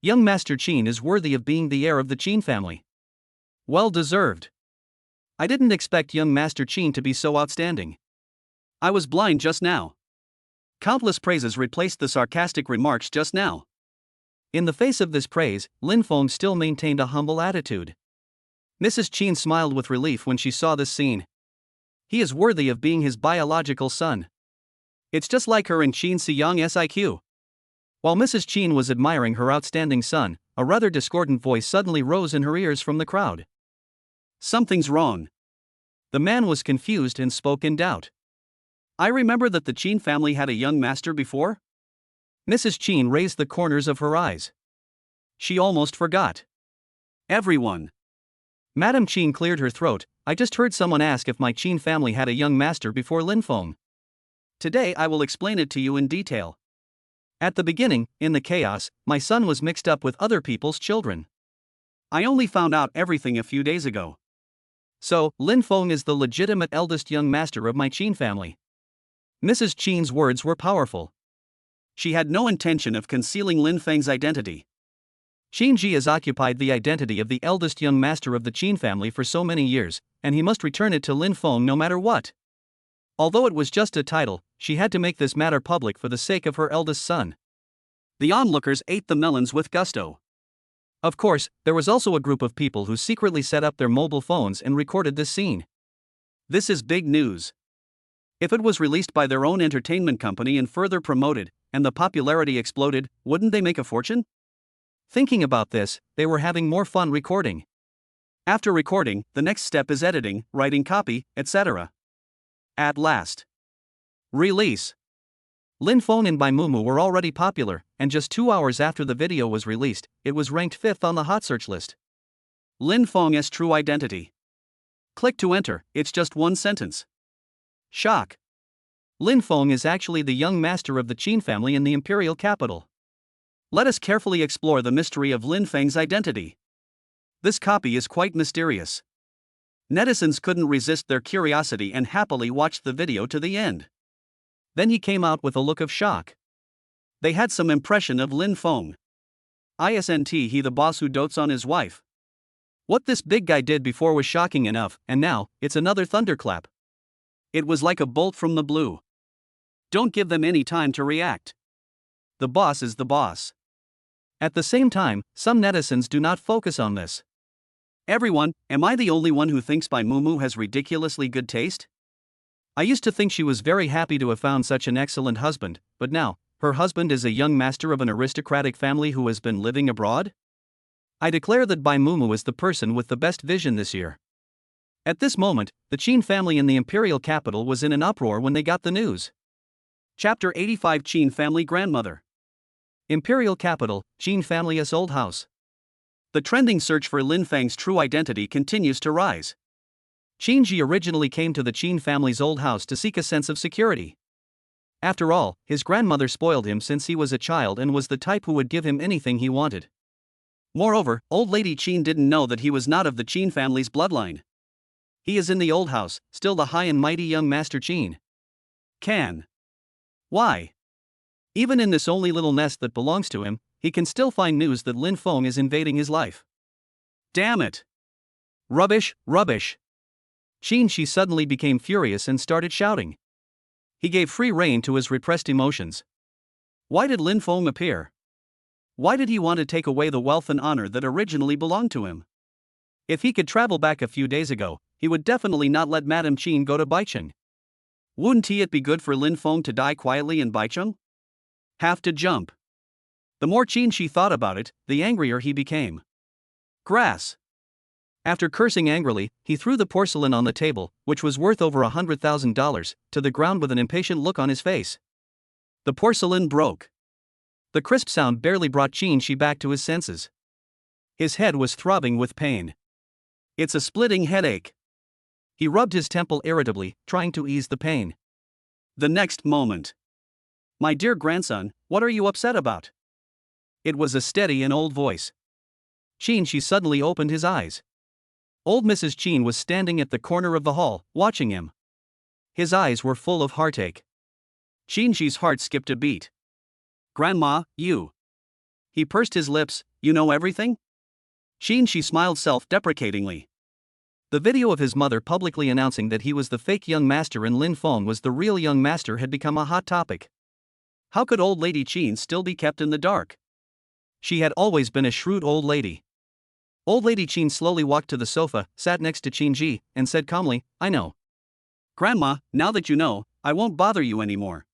Young Master Qin is worthy of being the heir of the Qin family. Well deserved. I didn't expect young Master Qin to be so outstanding. I was blind just now. Countless praises replaced the sarcastic remarks just now. In the face of this praise, Lin Feng still maintained a humble attitude. Mrs. Qin smiled with relief when she saw this scene. He is worthy of being his biological son. It's just like her and Qin Siyang Siq. While Mrs. Qin was admiring her outstanding son, a rather discordant voice suddenly rose in her ears from the crowd. Something's wrong. The man was confused and spoke in doubt. I remember that the Qin family had a young master before? Mrs. Qin raised the corners of her eyes. She almost forgot. Everyone. Madame Qin cleared her throat. I just heard someone ask if my Qin family had a young master before Lin Feng. Today I will explain it to you in detail. At the beginning, in the chaos, my son was mixed up with other people's children. I only found out everything a few days ago. So, Lin Feng is the legitimate eldest young master of my Qin family. Mrs. Qin's words were powerful. She had no intention of concealing Lin Feng's identity. Qin Ji has occupied the identity of the eldest young master of the Qin family for so many years, and he must return it to Lin Feng no matter what. Although it was just a title, she had to make this matter public for the sake of her eldest son. The onlookers ate the melons with gusto. Of course, there was also a group of people who secretly set up their mobile phones and recorded this scene. This is big news. If it was released by their own entertainment company and further promoted, and the popularity exploded, wouldn't they make a fortune? Thinking about this, they were having more fun recording. After recording, the next step is editing, writing copy, etc. At last. Release. Lin Feng and Bai Mumu were already popular, and just 2 hours after the video was released, it was ranked 5th on the hot search list. Lin Feng's true identity. Click to enter, it's just one sentence. Shock. Lin Feng is actually the young master of the Qin family in the imperial capital. Let us carefully explore the mystery of Lin Feng's identity. This copy is quite mysterious. Netizens couldn't resist their curiosity and happily watched the video to the end. Then he came out with a look of shock. They had some impression of Lin Feng. Isn't he the boss who dotes on his wife? What this big guy did before was shocking enough, and now, it's another thunderclap. It was like a bolt from the blue. Don't give them any time to react. The boss is the boss. At the same time, some netizens do not focus on this. Everyone, am I the only one who thinks Bai Mumu has ridiculously good taste? I used to think she was very happy to have found such an excellent husband, but now, her husband is a young master of an aristocratic family who has been living abroad? I declare that Bai Mumu is the person with the best vision this year. At this moment, the Qin family in the imperial capital was in an uproar when they got the news. Chapter 85 Qin Family Grandmother. Imperial capital, Qin family's old house. The trending search for Lin Feng's true identity continues to rise. Qin Ji originally came to the Qin family's old house to seek a sense of security. After all, his grandmother spoiled him since he was a child and was the type who would give him anything he wanted. Moreover, old lady Qin didn't know that he was not of the Qin family's bloodline. He is in the old house, still the high and mighty young master Qin. Why? Even in this only little nest that belongs to him, he can still find news that Lin Feng is invading his life. Damn it! Rubbish, rubbish! Qin Shi suddenly became furious and started shouting. He gave free rein to his repressed emotions. Why did Lin Feng appear? Why did he want to take away the wealth and honor that originally belonged to him? If he could travel back a few days ago, he would definitely not let Madame Qin go to Baicheng. Wouldn't it be good for Lin Feng to die quietly in Baicheng? Have to jump. The more Qin Shi thought about it, the angrier he became. Grass. After cursing angrily, he threw the porcelain on the table, which was worth over $100,000, to the ground with an impatient look on his face. The porcelain broke. The crisp sound barely brought Qin Shi back to his senses. His head was throbbing with pain. It's a splitting headache. He rubbed his temple irritably, trying to ease the pain. The next moment. My dear grandson, what are you upset about? It was a steady and old voice. Qin Shi suddenly opened his eyes. Old Mrs. Qin was standing at the corner of the hall, watching him. His eyes were full of heartache. Qin Shi's heart skipped a beat. Grandma, you. He pursed his lips, you know everything? Qin Shi smiled self-deprecatingly. The video of his mother publicly announcing that he was the fake young master and Lin Feng was the real young master had become a hot topic. How could old lady Qin still be kept in the dark? She had always been a shrewd old lady. Old lady Qin slowly walked to the sofa, sat next to Qin Ji, and said calmly, I know. Grandma, now that you know, I won't bother you anymore.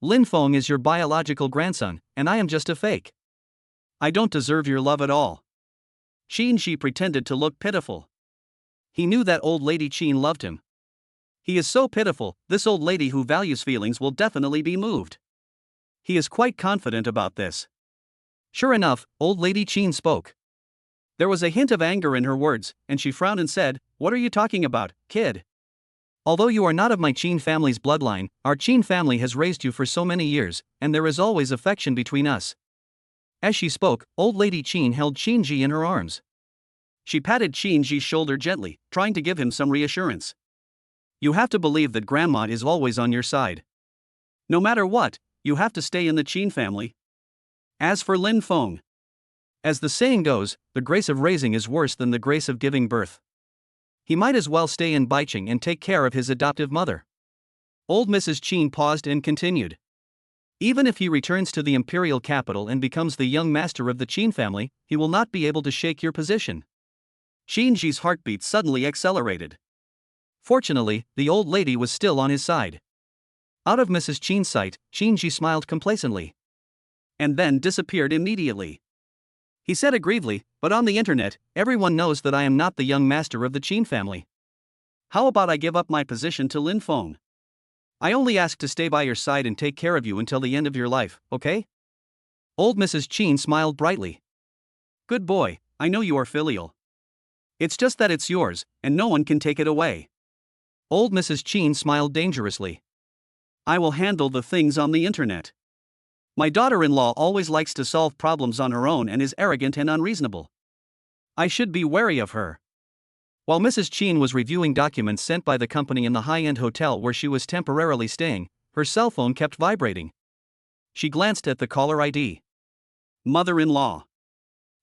Lin Feng is your biological grandson, and I am just a fake. I don't deserve your love at all. Qin Ji pretended to look pitiful. He knew that old lady Qin loved him. He is so pitiful, this old lady who values feelings will definitely be moved. He is quite confident about this. Sure enough, old lady Qin spoke. There was a hint of anger in her words, and she frowned and said, What are you talking about, kid? Although you are not of my Qin family's bloodline, our Qin family has raised you for so many years, and there is always affection between us. As she spoke, old lady Qin held Qin Ji in her arms. She patted Qin Ji's shoulder gently, trying to give him some reassurance. You have to believe that grandma is always on your side. No matter what, you have to stay in the Qin family. As for Lin Feng, as the saying goes, the grace of raising is worse than the grace of giving birth. He might as well stay in Baicheng and take care of his adoptive mother. Old Mrs. Qin paused and continued. Even if he returns to the imperial capital and becomes the young master of the Qin family, he will not be able to shake your position. Qin Ji's heartbeat suddenly accelerated. Fortunately, the old lady was still on his side. Out of Mrs. Qin's sight, Qin Ji smiled complacently. And then disappeared immediately. He said aggrievedly, "But on the internet, everyone knows that I am not the young master of the Qin family. How about I give up my position to Lin Feng? I only ask to stay by your side and take care of you until the end of your life, okay?" Old Mrs. Qin smiled brightly. "Good boy, I know you are filial. It's just that it's yours, and no one can take it away." Old Mrs. Qin smiled dangerously. "I will handle the things on the internet. My daughter-in-law always likes to solve problems on her own and is arrogant and unreasonable. I should be wary of her." While Mrs. Qin was reviewing documents sent by the company in the high-end hotel where she was temporarily staying, her cell phone kept vibrating. She glanced at the caller ID. Mother-in-law.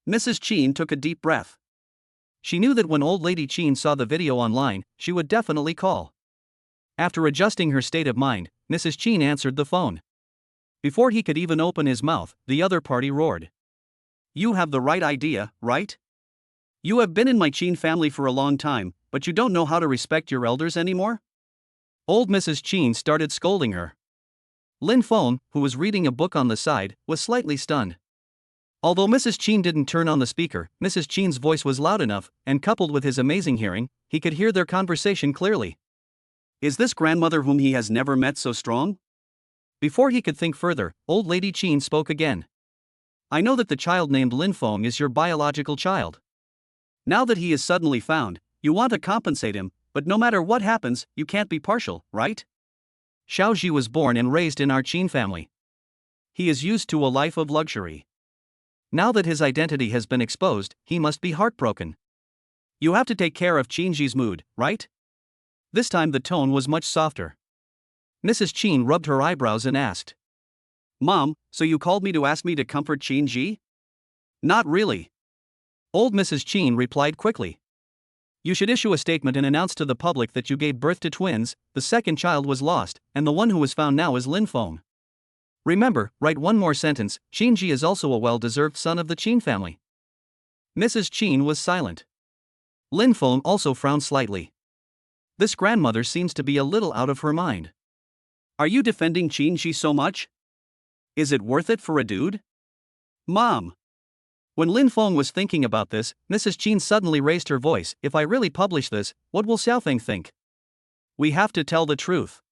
Mrs. Qin took a deep breath. She knew that when old lady Qin saw the video online, she would definitely call. After adjusting her state of mind, Mrs. Qin answered the phone. Before he could even open his mouth, the other party roared. "You have the right idea, right? You have been in my Qin family for a long time, but you don't know how to respect your elders anymore?" Old Mrs. Qin started scolding her. Lin Feng, who was reading a book on the side, was slightly stunned. Although Mrs. Qin didn't turn on the speaker, Mrs. Qin's voice was loud enough, and coupled with his amazing hearing, he could hear their conversation clearly. Is this grandmother whom he has never met so strong? Before he could think further, old lady Qin spoke again. "I know that the child named Lin Feng is your biological child. Now that he is suddenly found, you want to compensate him, but no matter what happens, you can't be partial, right? Xiaoji was born and raised in our Qin family. He is used to a life of luxury. Now that his identity has been exposed, he must be heartbroken. You have to take care of Qinji's mood, right?" This time the tone was much softer. Mrs. Qin rubbed her eyebrows and asked, "Mom, so you called me to ask me to comfort Qinji?" "Not really." Old Mrs. Qin replied quickly. "You should issue a statement and announce to the public that you gave birth to twins, the second child was lost, and the one who was found now is Lin Feng. Remember, write one more sentence, Qinji is also a well-deserved son of the Qin family." Mrs. Qin was silent. Lin Feng also frowned slightly. This grandmother seems to be a little out of her mind. "Are you defending Qinji so much? Is it worth it for a dude? Mom." When Lin Feng was thinking about this, Mrs. Qin suddenly raised her voice. "If I really publish this, what will Xiaofeng think? We have to tell the truth.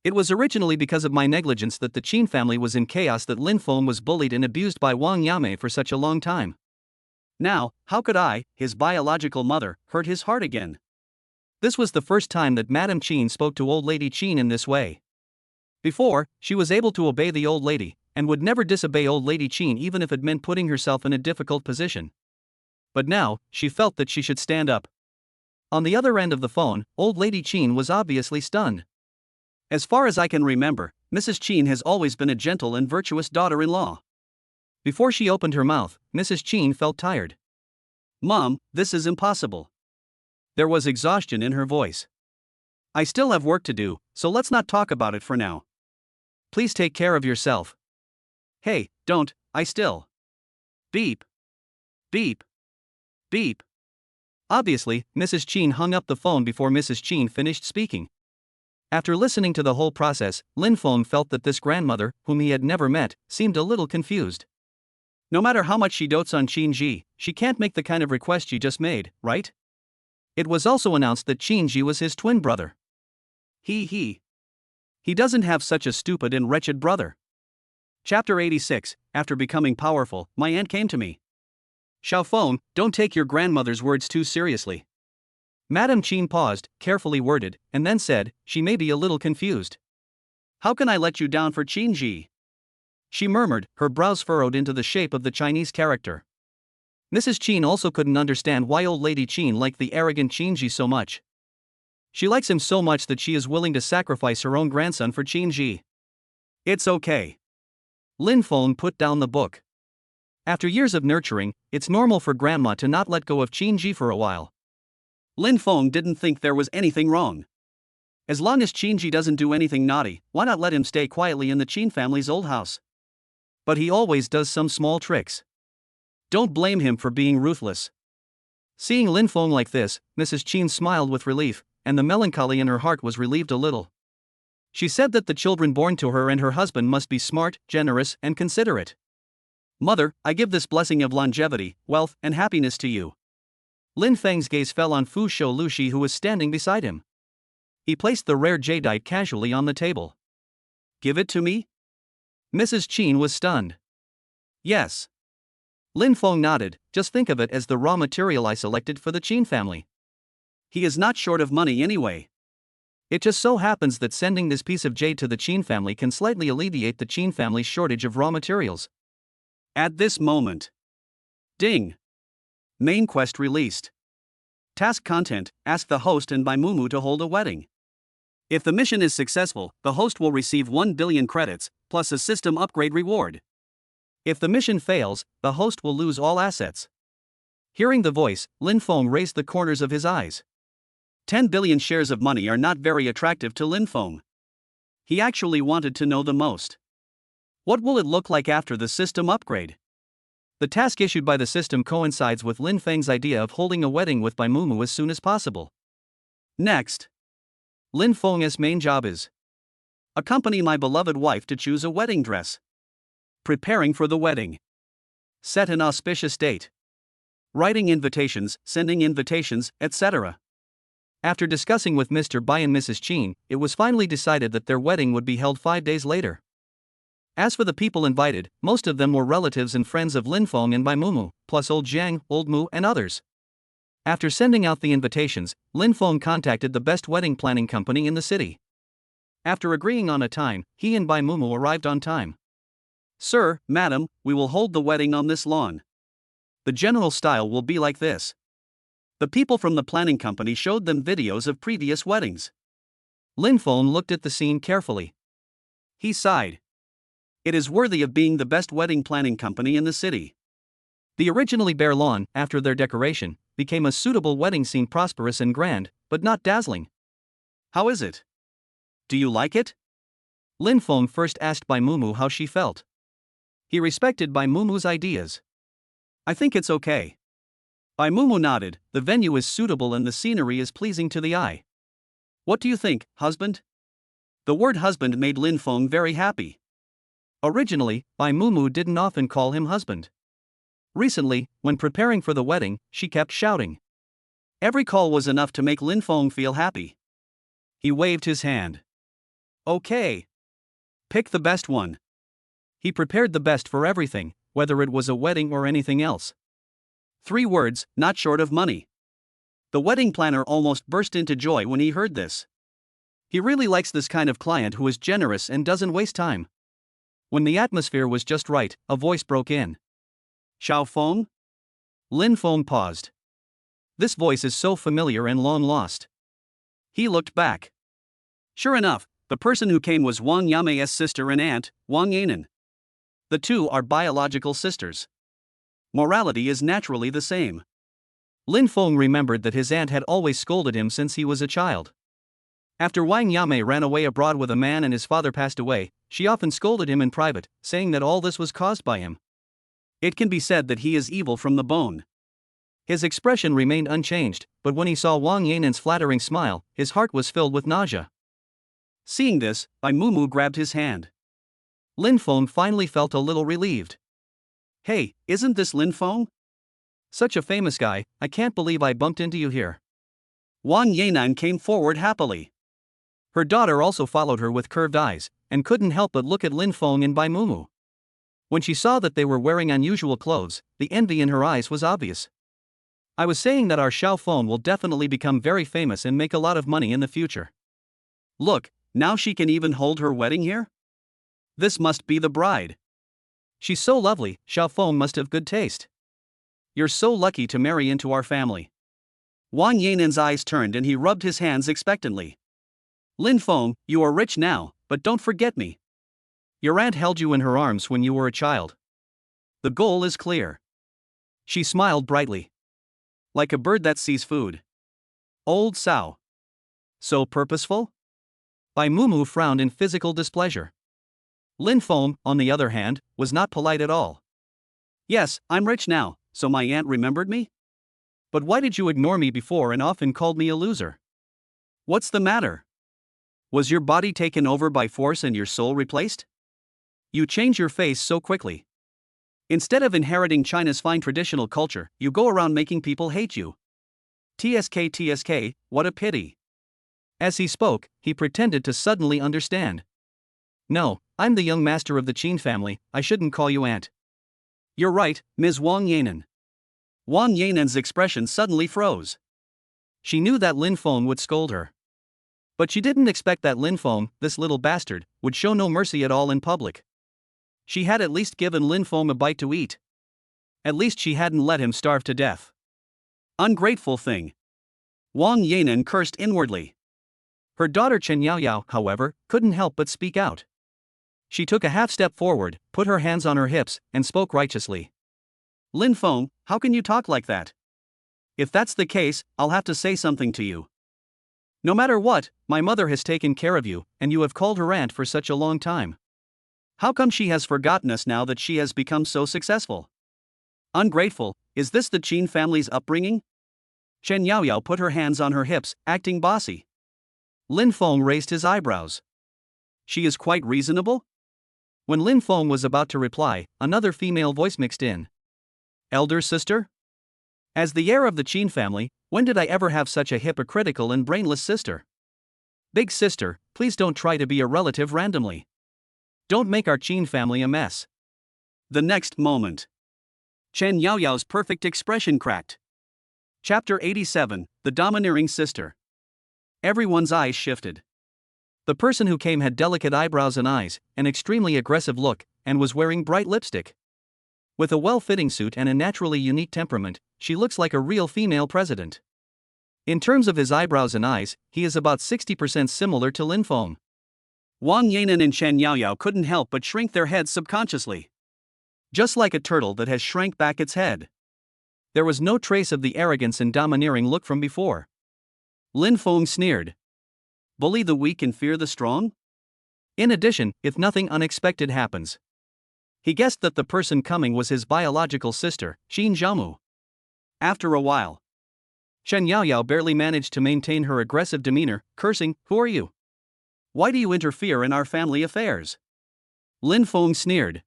It was originally because of my negligence that the Qin family was in chaos that Lin Feng was bullied and abused by Wang Yame for such a long time. Now, how could I, his biological mother, hurt his heart again?" This was the first time that Madame Qin spoke to old lady Qin in this way. Before, she was able to obey the old lady, and would never disobey old lady Qin even if it meant putting herself in a difficult position. But now, she felt that she should stand up. On the other end of the phone, old lady Qin was obviously stunned. As far as I can remember, Mrs. Qin has always been a gentle and virtuous daughter-in-law. Before she opened her mouth, Mrs. Qin felt tired. "Mom, this is impossible." There was exhaustion in her voice. "I still have work to do, so let's not talk about it for now. Please take care of yourself." "Hey, don't, I still." Beep. Beep. Beep. Obviously, Mrs. Qin hung up the phone before Mrs. Qin finished speaking. After listening to the whole process, Lin Feng felt that this grandmother, whom he had never met, seemed a little confused. No matter how much she dotes on Qinji, she can't make the kind of request she just made, right? It was also announced that Qinji was his twin brother. He doesn't have such a stupid and wretched brother. Chapter 86, After becoming powerful, my aunt came to me. Xiaofeng, don't take your grandmother's words too seriously. Madame Qin paused, carefully worded, and then said, she may be a little confused. How can I let you down for Qinji? She murmured, her brows furrowed into the shape of the Chinese character. Mrs. Qin also couldn't understand why old lady Qin liked the arrogant Qinji so much. She likes him so much that she is willing to sacrifice her own grandson for Qinji. It's okay. Lin Feng put down the book. After years of nurturing, it's normal for grandma to not let go of Qinji for a while. Lin Feng didn't think there was anything wrong. As long as Qinji doesn't do anything naughty, why not let him stay quietly in the Qin family's old house? But he always does some small tricks. Don't blame him for being ruthless. Seeing Lin Feng like this, Mrs. Qin smiled with relief, and the melancholy in her heart was relieved a little. She said that the children born to her and her husband must be smart, generous, and considerate. Mother, I give this blessing of longevity, wealth, and happiness to you. Lin Feng's gaze fell on Fu Shou Lushi, who was standing beside him. He placed the rare jadeite casually on the table. Give it to me? Mrs. Qin was stunned. Yes. Lin Feng nodded. Just think of it as the raw material I selected for the Qin family. He is not short of money anyway. It just so happens that sending this piece of jade to the Qin family can slightly alleviate the Qin family's shortage of raw materials. At this moment. Ding. Main quest released. Task content: ask the host and Bai Mumu to hold a wedding. If the mission is successful, the host will receive 1 billion credits, plus a system upgrade reward. If the mission fails, the host will lose all assets. Hearing the voice, Lin Feng raised the corners of his eyes. 10 billion shares of money are not very attractive to Lin Feng. He actually wanted to know the most. What will it look like after the system upgrade? The task issued by the system coincides with Lin Feng's idea of holding a wedding with Bai Mumu as soon as possible. Next. Lin Feng's main job is accompany my beloved wife to choose a wedding dress. Preparing for the wedding. Set an auspicious date. Writing invitations, sending invitations, etc. After discussing with Mr. Bai and Mrs. Qin, it was finally decided that their wedding would be held 5 days later. As for the people invited, most of them were relatives and friends of Lin Feng and Bai Mumu, plus old Jiang, old Mu, and others. After sending out the invitations, Lin Feng contacted the best wedding planning company in the city. After agreeing on a time, he and Bai Mumu arrived on time. Sir, madam, we will hold the wedding on this lawn. The general style will be like this. The people from the planning company showed them videos of previous weddings. Lin Feng looked at the scene carefully. He sighed. It is worthy of being the best wedding planning company in the city. The originally bare lawn, after their decoration, became a suitable wedding scene, prosperous and grand, but not dazzling. How is it? Do you like it? Lin Feng first asked Bai Mumu how she felt. He respected Bai Mumu's ideas. I think it's okay. Bai Mumu nodded. The venue is suitable and the scenery is pleasing to the eye. What do you think, husband? The word husband made Lin Feng very happy. Originally, Bai Mumu didn't often call him husband. Recently, when preparing for the wedding, she kept shouting. Every call was enough to make Lin Feng feel happy. He waved his hand. Okay. Pick the best one. He prepared the best for everything, whether it was a wedding or anything else. 3 words, not short of money. The wedding planner almost burst into joy when he heard this. He really likes this kind of client who is generous and doesn't waste time. When the atmosphere was just right, a voice broke in. Xiao Feng? Lin Feng paused. This voice is so familiar and long lost. He looked back. Sure enough, the person who came was Wang Yame's sister and aunt, Wang Yanan. The two are biological sisters. Morality is naturally the same. Lin Feng remembered that his aunt had always scolded him since he was a child. After Wang Yame ran away abroad with a man and his father passed away, she often scolded him in private, saying that all this was caused by him. It can be said that he is evil from the bone. His expression remained unchanged, but when he saw Wang Yanan's flattering smile, his heart was filled with nausea. Seeing this, Bai Mumu grabbed his hand. Lin Feng finally felt a little relieved. Hey, isn't this Lin Feng? Such a famous guy, I can't believe I bumped into you here. Wang Yanan came forward happily. Her daughter also followed her with curved eyes, and couldn't help but look at Lin Feng and Bai Mumu. When she saw that they were wearing unusual clothes, the envy in her eyes was obvious. I was saying that our Xiao Feng will definitely become very famous and make a lot of money in the future. Look, now she can even hold her wedding here? This must be the bride. She's so lovely, Xiao Feng must have good taste. You're so lucky to marry into our family. Wang Yanan's eyes turned and he rubbed his hands expectantly. Lin Feng, you are rich now, but don't forget me. Your aunt held you in her arms when you were a child. The goal is clear. She smiled brightly. Like a bird that sees food. Old sow. So purposeful? Bai Mumu frowned in physical displeasure. Lin Feng, on the other hand, was not polite at all. Yes, I'm rich now, so my aunt remembered me? But why did you ignore me before and often called me a loser? What's the matter? Was your body taken over by force and your soul replaced? You change your face so quickly. Instead of inheriting China's fine traditional culture, you go around making people hate you. TSK, what a pity. As he spoke, he pretended to suddenly understand. No, I'm the young master of the Qin family, I shouldn't call you aunt. You're right, Ms. Wang Yanan. Wang Yanan's expression suddenly froze. She knew that Lin Feng would scold her. But she didn't expect that Lin Feng, this little bastard, would show no mercy at all in public. She had at least given Lin Feng a bite to eat. At least she hadn't let him starve to death. Ungrateful thing. Wang Yanan cursed inwardly. Her daughter Chen Yaoyao, however, couldn't help but speak out. She took a half step forward, put her hands on her hips, and spoke righteously. Lin Feng, how can you talk like that? If that's the case, I'll have to say something to you. No matter what, my mother has taken care of you, and you have called her aunt for such a long time. How come she has forgotten us now that she has become so successful? Ungrateful, is this the Qin family's upbringing? Chen Yaoyao put her hands on her hips, acting bossy. Lin Feng raised his eyebrows. She is quite reasonable? When Lin Feng was about to reply, another female voice mixed in. Elder sister? As the heir of the Qin family, when did I ever have such a hypocritical and brainless sister? Big sister, please don't try to be a relative randomly. Don't make our Qin family a mess. The next moment, Chen Yaoyao's perfect expression cracked. Chapter 87, The Domineering Sister. Everyone's eyes shifted. The person who came had delicate eyebrows and eyes, an extremely aggressive look, and was wearing bright lipstick. With a well-fitting suit and a naturally unique temperament, she looks like a real female president. In terms of his eyebrows and eyes, he is about 60% similar to Lin Feng. Wang Yanan and Chen Yaoyao couldn't help but shrink their heads subconsciously. Just like a turtle that has shrank back its head. There was no trace of the arrogance and domineering look from before. Lin Feng sneered. Bully the weak and fear the strong? In addition, if nothing unexpected happens. He guessed that the person coming was his biological sister, Qin Jiamu. After a while, Chen Yaoyao barely managed to maintain her aggressive demeanor, cursing, "Who are you? Why do you interfere in our family affairs?" Lin Feng sneered.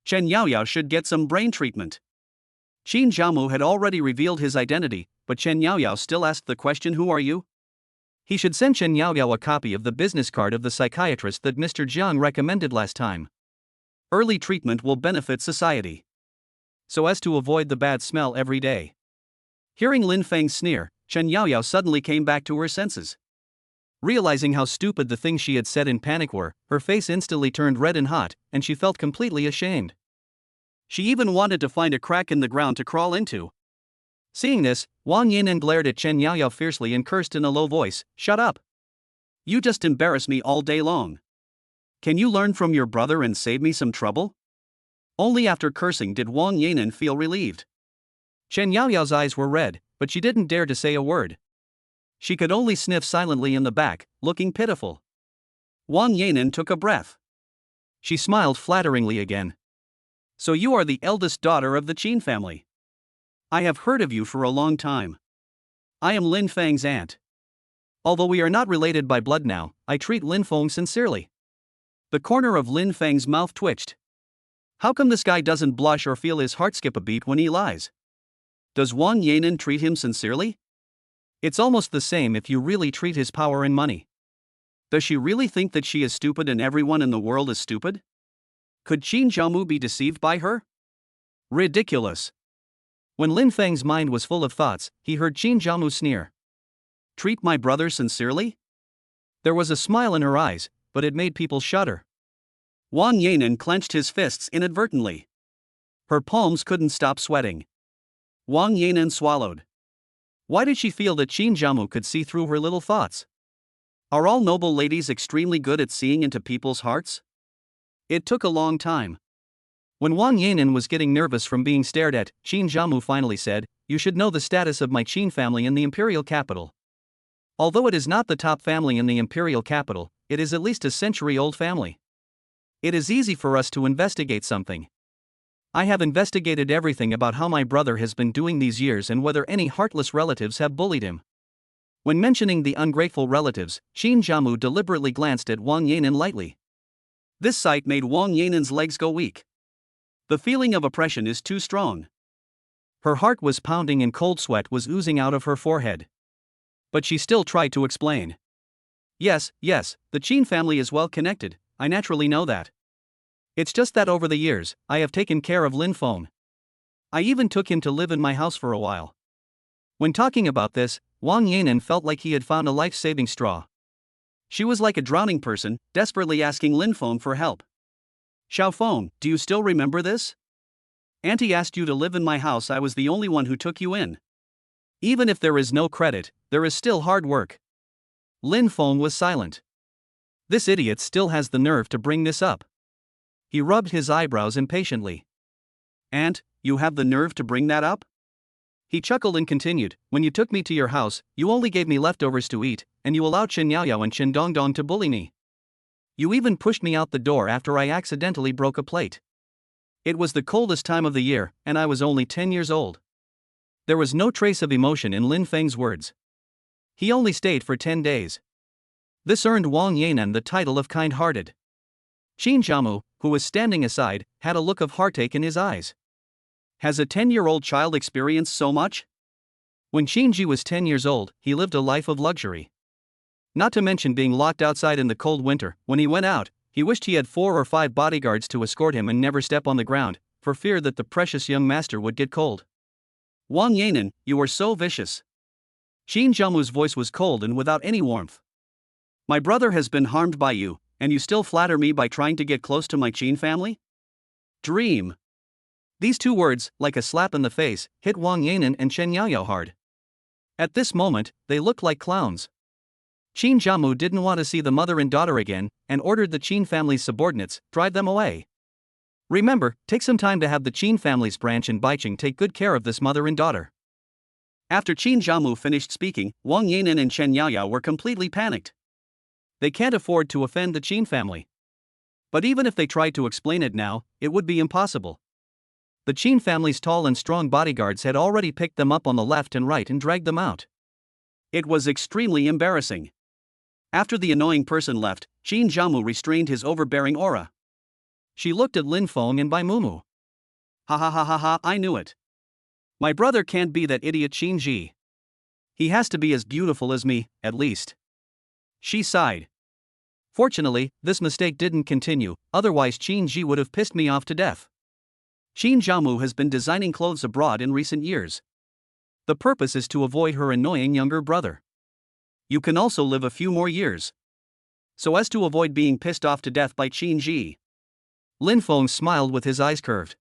Chen Yaoyao should get some brain treatment. Qin Jiamu had already revealed his identity, but Chen Yaoyao still asked the question, "Who are you?" He should send Chen Yaoyao a copy of the business card of the psychiatrist that Mr. Jiang recommended last time. Early treatment will benefit society. So as to avoid the bad smell every day. Hearing Lin Feng's sneer, Chen Yaoyao suddenly came back to her senses. Realizing how stupid the things she had said in panic were, her face instantly turned red and hot, and she felt completely ashamed. She even wanted to find a crack in the ground to crawl into. Seeing this, Wang Yanan glared at Chen Yaoyao fiercely and cursed in a low voice, "Shut up! You just embarrass me all day long. Can you learn from your brother and save me some trouble?" Only after cursing did Wang Yanan feel relieved. Chen Yaoyao's eyes were red, but she didn't dare to say a word. She could only sniff silently in the back, looking pitiful. Wang Yanan took a breath. She smiled flatteringly again. "So you are the eldest daughter of the Qin family. I have heard of you for a long time. I am Lin Feng's aunt. Although we are not related by blood now, I treat Lin Feng sincerely." The corner of Lin Feng's mouth twitched. How come this guy doesn't blush or feel his heart skip a beat when he lies? Does Wang Yanan treat him sincerely? It's almost the same if you really treat his power and money. Does she really think that she is stupid and everyone in the world is stupid? Could Qin Jiamu be deceived by her? Ridiculous. When Lin Feng's mind was full of thoughts, he heard Qin Jiamu sneer. Treat my brother sincerely? There was a smile in her eyes, but it made people shudder. Wang Yanan clenched his fists inadvertently. Her palms couldn't stop sweating. Wang Yanan swallowed. Why did she feel that Qin Jiamu could see through her little thoughts? Are all noble ladies extremely good at seeing into people's hearts? It took a long time. When Wang Yanan was getting nervous from being stared at, Qin Jiamu finally said, "You should know the status of my Qin family in the imperial capital. Although it is not the top family in the imperial capital, it is at least a century-old family. It is easy for us to investigate something. I have investigated everything about how my brother has been doing these years and whether any heartless relatives have bullied him. When mentioning the ungrateful relatives, Qin Jiamu deliberately glanced at Wang Yanan lightly. This sight made Wang Yanan's legs go weak. The feeling of oppression is too strong. Her heart was pounding and cold sweat was oozing out of her forehead. But she still tried to explain. Yes, the Qin family is well connected, I naturally know that. It's just that over the years, I have taken care of Lin Feng. I even took him to live in my house for a while. When talking about this, Wang Yanan felt like he had found a life-saving straw. She was like a drowning person, desperately asking Lin Feng for help. Xiao Feng, do you still remember this? Auntie asked you to live in my house. I was the only one who took you in. Even if there is no credit, there is still hard work. Lin Feng was silent. This idiot still has the nerve to bring this up. He rubbed his eyebrows impatiently. Aunt, you have the nerve to bring that up? He chuckled and continued, when you took me to your house, you only gave me leftovers to eat, and you allowed Chen Yaoyao and Chen Dongdong to bully me. You even pushed me out the door after I accidentally broke a plate. It was the coldest time of the year, and I was only 10 years old. There was no trace of emotion in Lin Feng's words. He only stayed for 10 days. This earned Wang Yanan the title of kind-hearted. Qin Jiamu, who was standing aside, had a look of heartache in his eyes. Has a 10-year-old child experienced so much? When Qinji was 10 years old, he lived a life of luxury. Not to mention being locked outside in the cold winter. When he went out, he wished he had 4 or 5 bodyguards to escort him and never step on the ground, for fear that the precious young master would get cold. Wang Yanan, you are so vicious. Qin Jiamu's voice was cold and without any warmth. My brother has been harmed by you, and you still flatter me by trying to get close to my Qin family? Dream. These 2 words, like a slap in the face, hit Wang Yanan and Chen Yaoyao hard. At this moment, they looked like clowns. Qin Jiamu didn't want to see the mother and daughter again, and ordered the Qin family's subordinates, drive them away. Remember, take some time to have the Qin family's branch in Baiqing take good care of this mother and daughter. After Qin Jiamu finished speaking, Wang Yanan and Chen Yaoyao were completely panicked. They can't afford to offend the Qin family. But even if they tried to explain it now, it would be impossible. The Qin family's tall and strong bodyguards had already picked them up on the left and right and dragged them out. It was extremely embarrassing. After the annoying person left, Qin Jiamu restrained his overbearing aura. She looked at Lin Feng and Bai Mumu. Ha, I knew it. My brother can't be that idiot Qin Ji. He has to be as beautiful as me, at least. She sighed. Fortunately, this mistake didn't continue, otherwise Qin Ji would have pissed me off to death. Qin Jiamu has been designing clothes abroad in recent years. The purpose is to avoid her annoying younger brother. You can also live a few more years. So as to avoid being pissed off to death by Qin Ji. Lin Feng smiled with his eyes curved.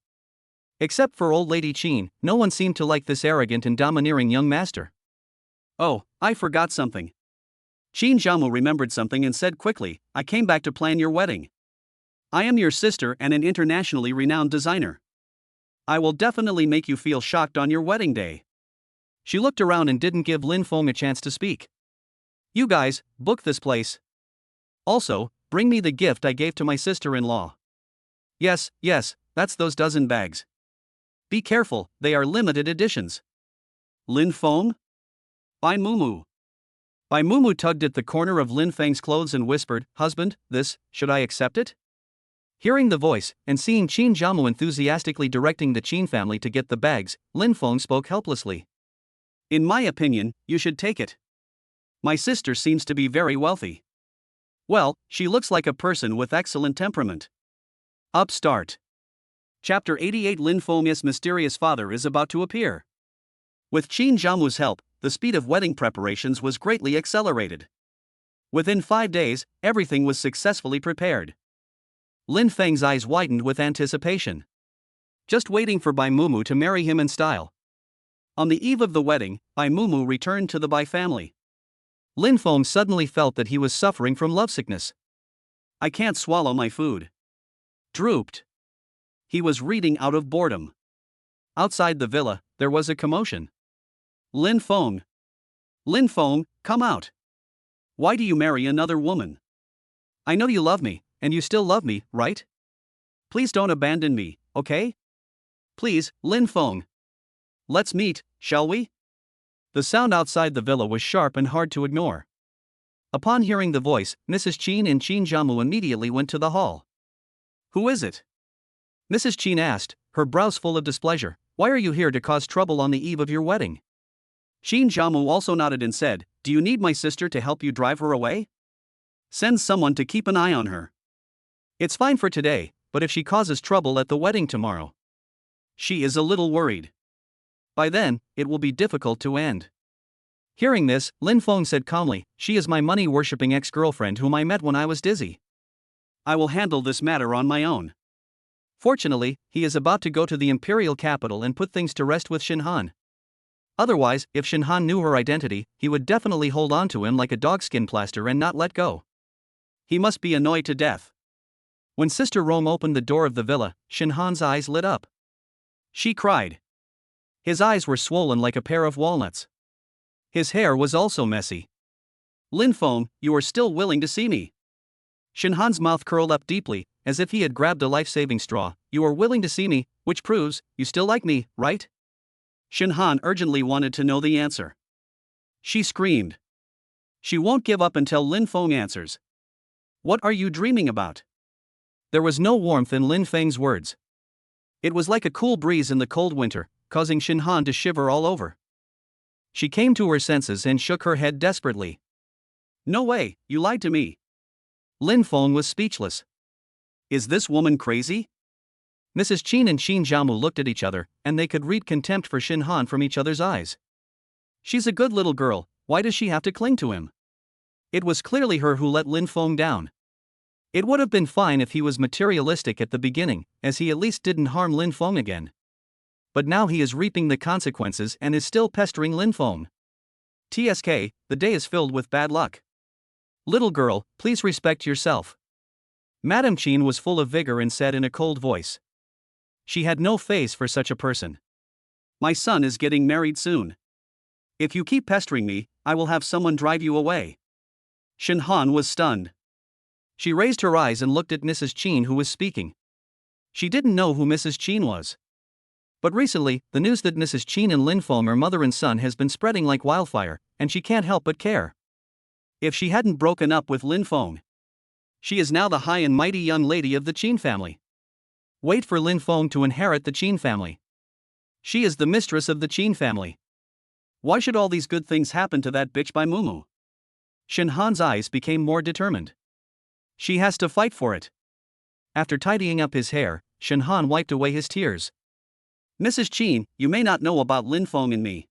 Except for old lady Qin, no one seemed to like this arrogant and domineering young master. Oh, I forgot something. Qin Jiamu remembered something and said quickly, I came back to plan your wedding. I am your sister and an internationally renowned designer. I will definitely make you feel shocked on your wedding day. She looked around and didn't give Lin Feng a chance to speak. You guys, book this place. Also, bring me the gift I gave to my sister-in-law. Yes, that's those dozen bags. Be careful, they are limited editions. Lin Feng? Bai Mumu. Bai Mumu tugged at the corner of Lin Feng's clothes and whispered, Husband, should I accept it? Hearing the voice, and seeing Qin Jiamu enthusiastically directing the Qin family to get the bags, Lin Feng spoke helplessly. In my opinion, you should take it. My sister seems to be very wealthy. Well, she looks like a person with excellent temperament. Upstart. Chapter 88 Lin Feng's mysterious father is about to appear. With Qin Jiamu's help, the speed of wedding preparations was greatly accelerated. Within 5 days, everything was successfully prepared. Lin Feng's eyes widened with anticipation. Just waiting for Bai Mumu to marry him in style. On the eve of the wedding, Bai Mumu returned to the Bai family. Lin Feng suddenly felt that he was suffering from lovesickness. I can't swallow my food. Drooped. He was reading out of boredom. Outside the villa, there was a commotion. Lin Feng, come out. Why do you marry another woman? I know you love me, and you still love me, right? Please don't abandon me, okay? Please, Lin Feng. Let's meet, shall we? The sound outside the villa was sharp and hard to ignore. Upon hearing the voice, Mrs. Qin and Qin Jiamu immediately went to the hall. Who is it? Mrs. Qin asked, her brows full of displeasure. Why are you here to cause trouble on the eve of your wedding? Qin Jiamu also nodded and said, do you need my sister to help you drive her away? Send someone to keep an eye on her. It's fine for today, but if she causes trouble at the wedding tomorrow. She is a little worried. By then, it will be difficult to end. Hearing this, Lin Feng said calmly, she is my money-worshipping ex-girlfriend whom I met when I was dizzy. I will handle this matter on my own. Fortunately, he is about to go to the imperial capital and put things to rest with Shinhan. Otherwise, if Shinhan knew her identity, he would definitely hold on to him like a dogskin plaster and not let go. He must be annoyed to death. When Sister Rome opened the door of the villa, Shinhan's eyes lit up. She cried. His eyes were swollen like a pair of walnuts. His hair was also messy. Lin Feng, you are still willing to see me. Shinhan's mouth curled up deeply, as if he had grabbed a life-saving straw. You are willing to see me, which proves, you still like me, right? Shinhan urgently wanted to know the answer. She screamed. She won't give up until Lin Feng answers. What are you dreaming about? There was no warmth in Lin Feng's words. It was like a cool breeze in the cold winter, causing Shinhan to shiver all over. She came to her senses and shook her head desperately. No way, you lied to me. Lin Feng was speechless. Is this woman crazy? Mrs. Qin and Qin Jiamu looked at each other, and they could read contempt for Shinhan from each other's eyes. She's a good little girl, why does she have to cling to him? It was clearly her who let Lin Feng down. It would have been fine if he was materialistic at the beginning, as he at least didn't harm Lin Feng again. But now he is reaping the consequences and is still pestering Lin Feng. TSK, the day is filled with bad luck. Little girl, please respect yourself. Madame Qin was full of vigor and said in a cold voice. She had no face for such a person. My son is getting married soon. If you keep pestering me, I will have someone drive you away. Shinhan was stunned. She raised her eyes and looked at Mrs. Qin who was speaking. She didn't know who Mrs. Qin was. But recently, the news that Mrs. Qin and Lin Feng are mother and son has been spreading like wildfire, and she can't help but care. If she hadn't broken up with Lin Feng, she is now the high and mighty young lady of the Qin family. Wait for Lin Feng to inherit the Qin family. She is the mistress of the Qin family. Why should all these good things happen to that bitch by Mumu? Shinhan's eyes became more determined. She has to fight for it. After tidying up his hair, Shinhan wiped away his tears. Mrs. Qin, you may not know about Lin Feng and me.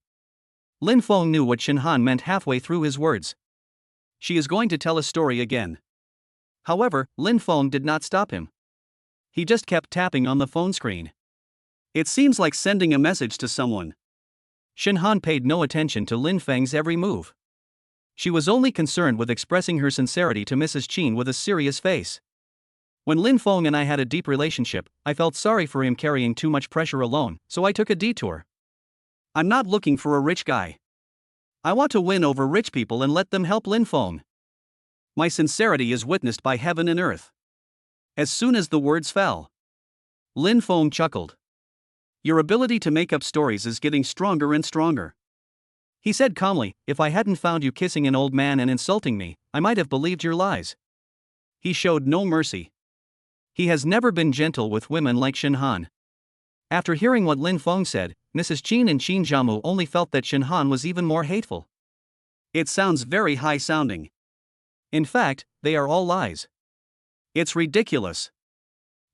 Lin Feng knew what Shinhan meant halfway through his words. She is going to tell a story again. However, Lin Feng did not stop him. He just kept tapping on the phone screen. It seems like sending a message to someone. Shinhan paid no attention to Lin Feng's every move. She was only concerned with expressing her sincerity to Mrs. Qin with a serious face. When Lin Feng and I had a deep relationship, I felt sorry for him carrying too much pressure alone, so I took a detour. I'm not looking for a rich guy. I want to win over rich people and let them help Lin Feng. My sincerity is witnessed by heaven and earth. As soon as the words fell, Lin Feng chuckled. Your ability to make up stories is getting stronger and stronger. He said calmly, if I hadn't found you kissing an old man and insulting me, I might have believed your lies. He showed no mercy. He has never been gentle with women like Shinhan. After hearing what Lin Feng said, Mrs. Qin and Qin Jiamu only felt that Shinhan was even more hateful. It sounds very high-sounding. In fact, they are all lies. It's ridiculous.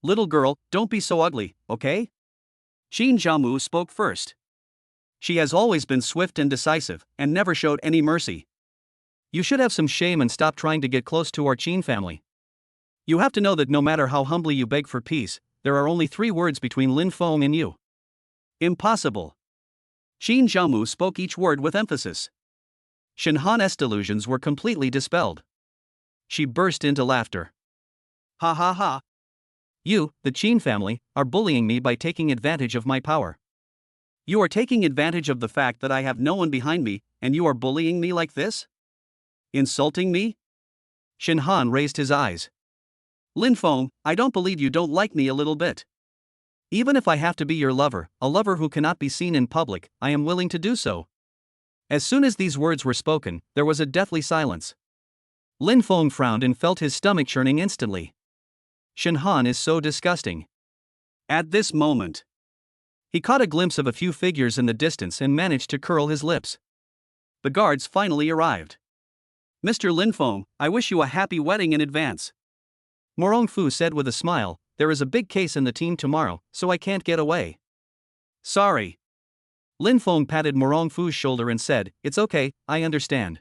Little girl, don't be so ugly, okay? Qin Jiamu spoke first. She has always been swift and decisive, and never showed any mercy. You should have some shame and stop trying to get close to our Qin family. You have to know that no matter how humbly you beg for peace, there are only 3 words between Lin Feng and you. Impossible. Qin Jiamu spoke each word with emphasis. Shinhan's delusions were completely dispelled. She burst into laughter. Ha ha ha. You, the Qin family, are bullying me by taking advantage of my power. You are taking advantage of the fact that I have no one behind me, and you are bullying me like this? Insulting me? Shin Han raised his eyes. Lin Feng, I don't believe you don't like me a little bit. Even if I have to be your lover, a lover who cannot be seen in public, I am willing to do so. As soon as these words were spoken, there was a deathly silence. Lin Feng frowned and felt his stomach churning instantly. Shin Han is so disgusting. At this moment, he caught a glimpse of a few figures in the distance and managed to curl his lips. The guards finally arrived. Mr. Lin Feng, I wish you a happy wedding in advance. Morong Fu said with a smile, there is a big case in the team tomorrow, so I can't get away. Sorry. Lin Feng patted Morong Fu's shoulder and said, it's okay, I understand.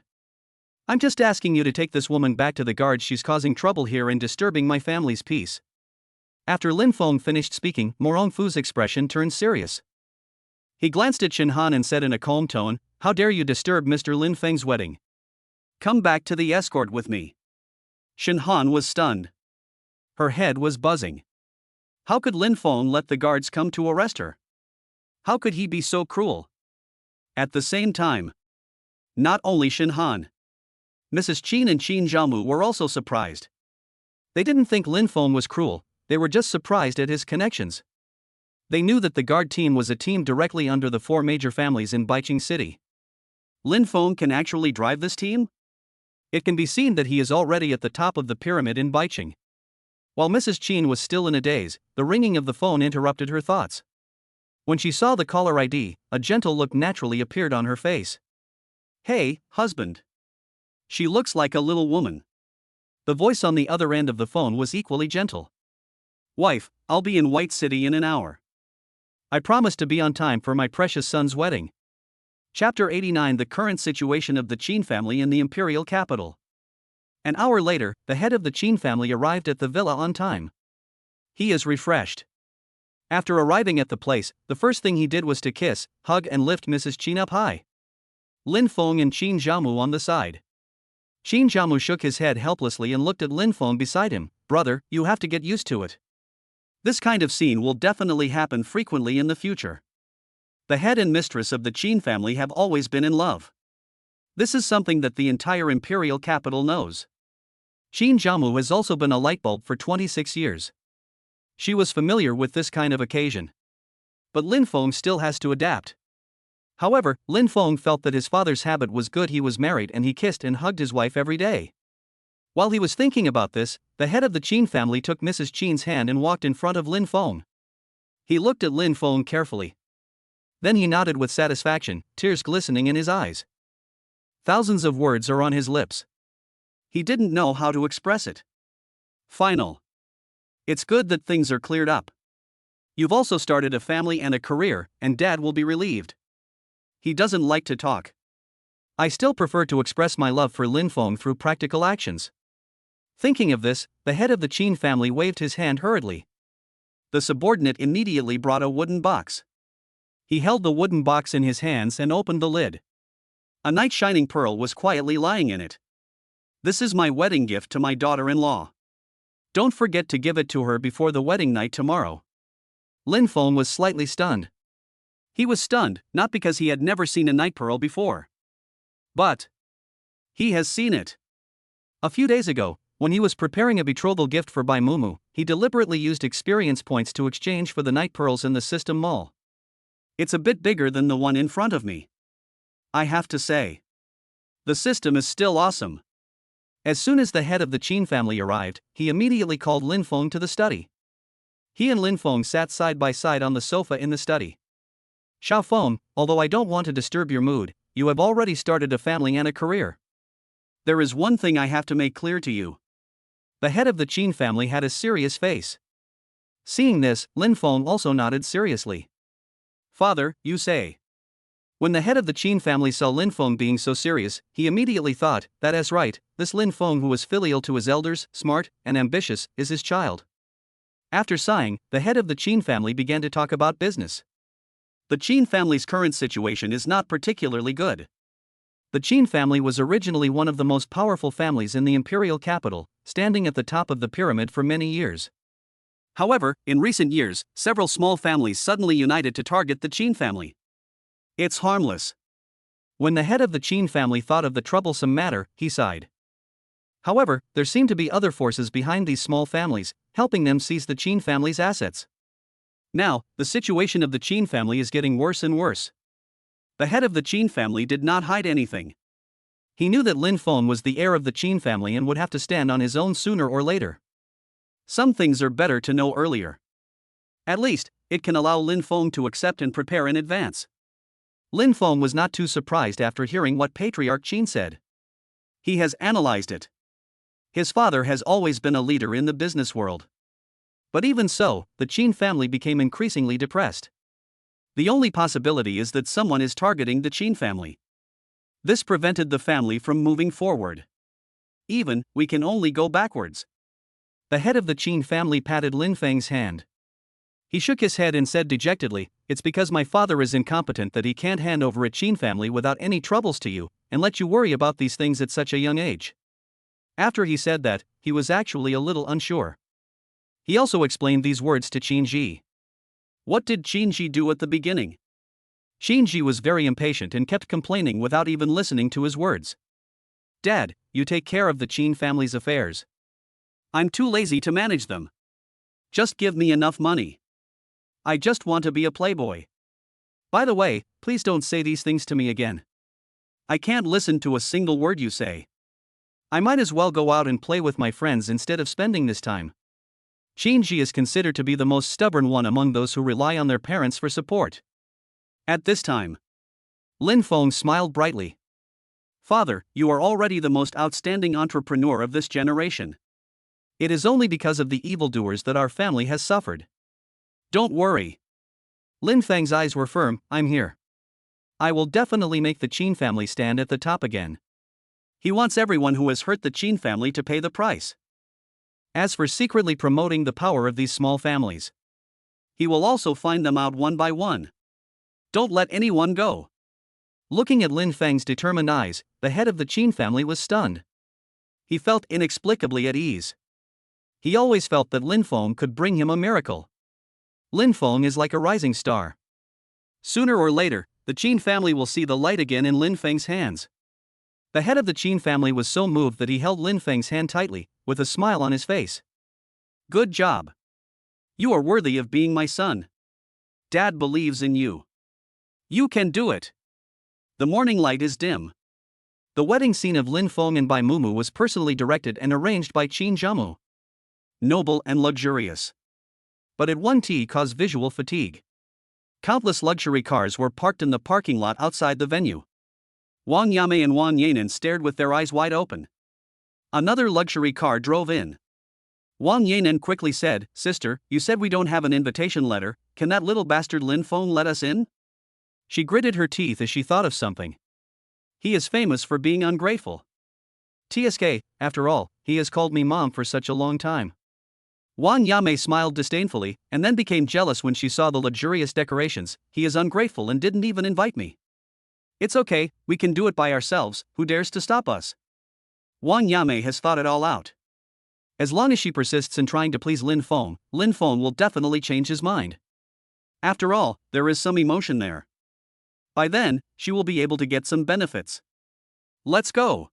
I'm just asking you to take this woman back to the guards. She's causing trouble here and disturbing my family's peace. After Lin Feng finished speaking, Morong Fu's expression turned serious. He glanced at Shin Han and said in a calm tone, how dare you disturb Mr. Lin Feng's wedding? Come back to the escort with me. Shin Han was stunned. Her head was buzzing. How could Lin Feng let the guards come to arrest her? How could he be so cruel? At the same time, not only Shin Han, Mrs. Qin and Qin Zhaomu were also surprised. They didn't think Lin Feng was cruel, they were just surprised at his connections. They knew that the guard team was a team directly under the 4 major families in Baiqing City. Lin Feng can actually drive this team? It can be seen that he is already at the top of the pyramid in Baiqing. While Mrs. Qin was still in a daze, the ringing of the phone interrupted her thoughts. When she saw the caller ID, a gentle look naturally appeared on her face. Hey, husband. She looks like a little woman. The voice on the other end of the phone was equally gentle. Wife, I'll be in White City in an hour. I promise to be on time for my precious son's wedding. Chapter 89. The current situation of the Qin family in the imperial capital. An hour later, the head of the Qin family arrived at the villa on time. He is refreshed. After arriving at the place, the first thing he did was to kiss, hug and lift Mrs. Qin up high. Lin Feng and Qin Zhaomu on the side. Qin Zhaomu shook his head helplessly and looked at Lin Feng beside him. Brother, you have to get used to it. This kind of scene will definitely happen frequently in the future. The head and mistress of the Qin family have always been in love. This is something that the entire imperial capital knows. Qin Zhaomu has also been a lightbulb for 26 years. She was familiar with this kind of occasion. But Lin Feng still has to adapt. However, Lin Feng felt that his father's habit was good. He was married and he kissed and hugged his wife every day. While he was thinking about this, the head of the Qin family took Mrs. Qin's hand and walked in front of Lin Feng. He looked at Lin Feng carefully. Then he nodded with satisfaction, tears glistening in his eyes. Thousands of words are on his lips. He didn't know how to express it. Final. It's good that things are cleared up. You've also started a family and a career, and Dad will be relieved. He doesn't like to talk. I still prefer to express my love for Lin Feng through practical actions. Thinking of this, the head of the Qin family waved his hand hurriedly. The subordinate immediately brought a wooden box. He held the wooden box in his hands and opened the lid. A night shining pearl was quietly lying in it. This is my wedding gift to my daughter-in-law. Don't forget to give it to her before the wedding night tomorrow. Lin Feng was slightly stunned. He was stunned, not because he had never seen a night pearl before. But he has seen it. A few days ago, when he was preparing a betrothal gift for Bai Mumu, he deliberately used experience points to exchange for the night pearls in the system mall. It's a bit bigger than the one in front of me. I have to say. The system is still awesome. As soon as the head of the Qin family arrived, he immediately called Lin Feng to the study. He and Lin Feng sat side by side on the sofa in the study. Xiao Feng, although I don't want to disturb your mood, you have already started a family and a career. There is one thing I have to make clear to you. The head of the Qin family had a serious face. Seeing this, Lin Feng also nodded seriously. Father, you say. When the head of the Qin family saw Lin Feng being so serious, he immediately thought, that is right, this Lin Feng who was filial to his elders, smart, and ambitious, is his child. After sighing, the head of the Qin family began to talk about business. The Qin family's current situation is not particularly good. The Qin family was originally one of the most powerful families in the imperial capital, standing at the top of the pyramid for many years. However, in recent years, several small families suddenly united to target the Qin family. It's harmless. When the head of the Qin family thought of the troublesome matter, he sighed. However, there seem to be other forces behind these small families, helping them seize the Qin family's assets. Now, the situation of the Qin family is getting worse and worse. The head of the Qin family did not hide anything. He knew that Lin Feng was the heir of the Qin family and would have to stand on his own sooner or later. Some things are better to know earlier. At least, it can allow Lin Feng to accept and prepare in advance. Lin Feng was not too surprised after hearing what Patriarch Qin said. He has analyzed it. His father has always been a leader in the business world. But even so, the Qin family became increasingly depressed. The only possibility is that someone is targeting the Qin family. This prevented the family from moving forward. Even, we can only go backwards. The head of the Qin family patted Lin Feng's hand. He shook his head and said dejectedly, "It's because my father is incompetent that he can't hand over a Qin family without any troubles to you, and let you worry about these things at such a young age." After he said that, he was actually a little unsure. He also explained these words to Qin Ji. What did Qin Ji do at the beginning? Qin Ji was very impatient and kept complaining without even listening to his words. "Dad, you take care of the Qin family's affairs. I'm too lazy to manage them. Just give me enough money. I just want to be a playboy. By the way, please don't say these things to me again. I can't listen to a single word you say. I might as well go out and play with my friends instead of spending this time." Qin Ji is considered to be the most stubborn one among those who rely on their parents for support. At this time, Lin Feng smiled brightly. "Father, you are already the most outstanding entrepreneur of this generation. It is only because of the evildoers that our family has suffered. Don't worry." Lin Feng's eyes were firm. "I'm here. I will definitely make the Qin family stand at the top again." He wants everyone who has hurt the Qin family to pay the price. As for secretly promoting the power of these small families, he will also find them out one by one. Don't let anyone go. Looking at Lin Feng's determined eyes, the head of the Qin family was stunned. He felt inexplicably at ease. He always felt that Lin Feng could bring him a miracle. Lin Feng is like a rising star. Sooner or later, the Qin family will see the light again in Lin Feng's hands. The head of the Qin family was so moved that he held Lin Feng's hand tightly, with a smile on his face. "Good job. You are worthy of being my son. Dad believes in you. You can do it." The morning light is dim. The wedding scene of Lin Feng and Bai Mumu was personally directed and arranged by Qin Zhamu. Noble and luxurious. But it won't cause visual fatigue. Countless luxury cars were parked in the parking lot outside the venue. Wang Yamei and Wang Yanan stared with their eyes wide open. Another luxury car drove in. Wang Yanan quickly said, "Sister, you said we don't have an invitation letter, can that little bastard Lin Feng let us in?" She gritted her teeth as she thought of something. He is famous for being ungrateful. TSK, after all, he has called me mom for such a long time. Wang Yamei smiled disdainfully, and then became jealous when she saw the luxurious decorations. "He is ungrateful and didn't even invite me." "It's okay, we can do it by ourselves, who dares to stop us?" Wang Yamei has thought it all out. As long as she persists in trying to please Lin Feng will definitely change his mind. After all, there is some emotion there. By then, she will be able to get some benefits. "Let's go."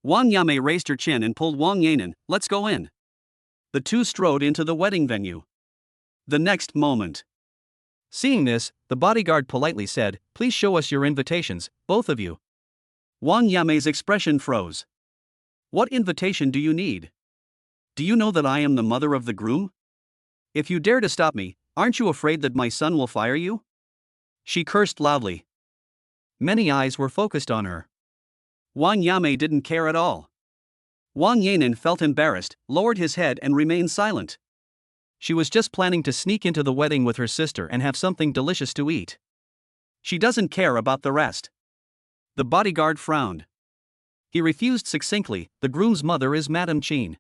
Wang Yamei raised her chin and pulled Wang Yanan, "Let's go in." The two strode into the wedding venue. The next moment. Seeing this, the bodyguard politely said, "Please show us your invitations, both of you." Wang Yamei's expression froze. "What invitation do you need? Do you know that I am the mother of the groom? If you dare to stop me, aren't you afraid that my son will fire you?" She cursed loudly. Many eyes were focused on her. Wang Yamei didn't care at all. Wang Yanan felt embarrassed, lowered his head and remained silent. She was just planning to sneak into the wedding with her sister and have something delicious to eat. She doesn't care about the rest. The bodyguard frowned. He refused succinctly, "The groom's mother is Madame Qin.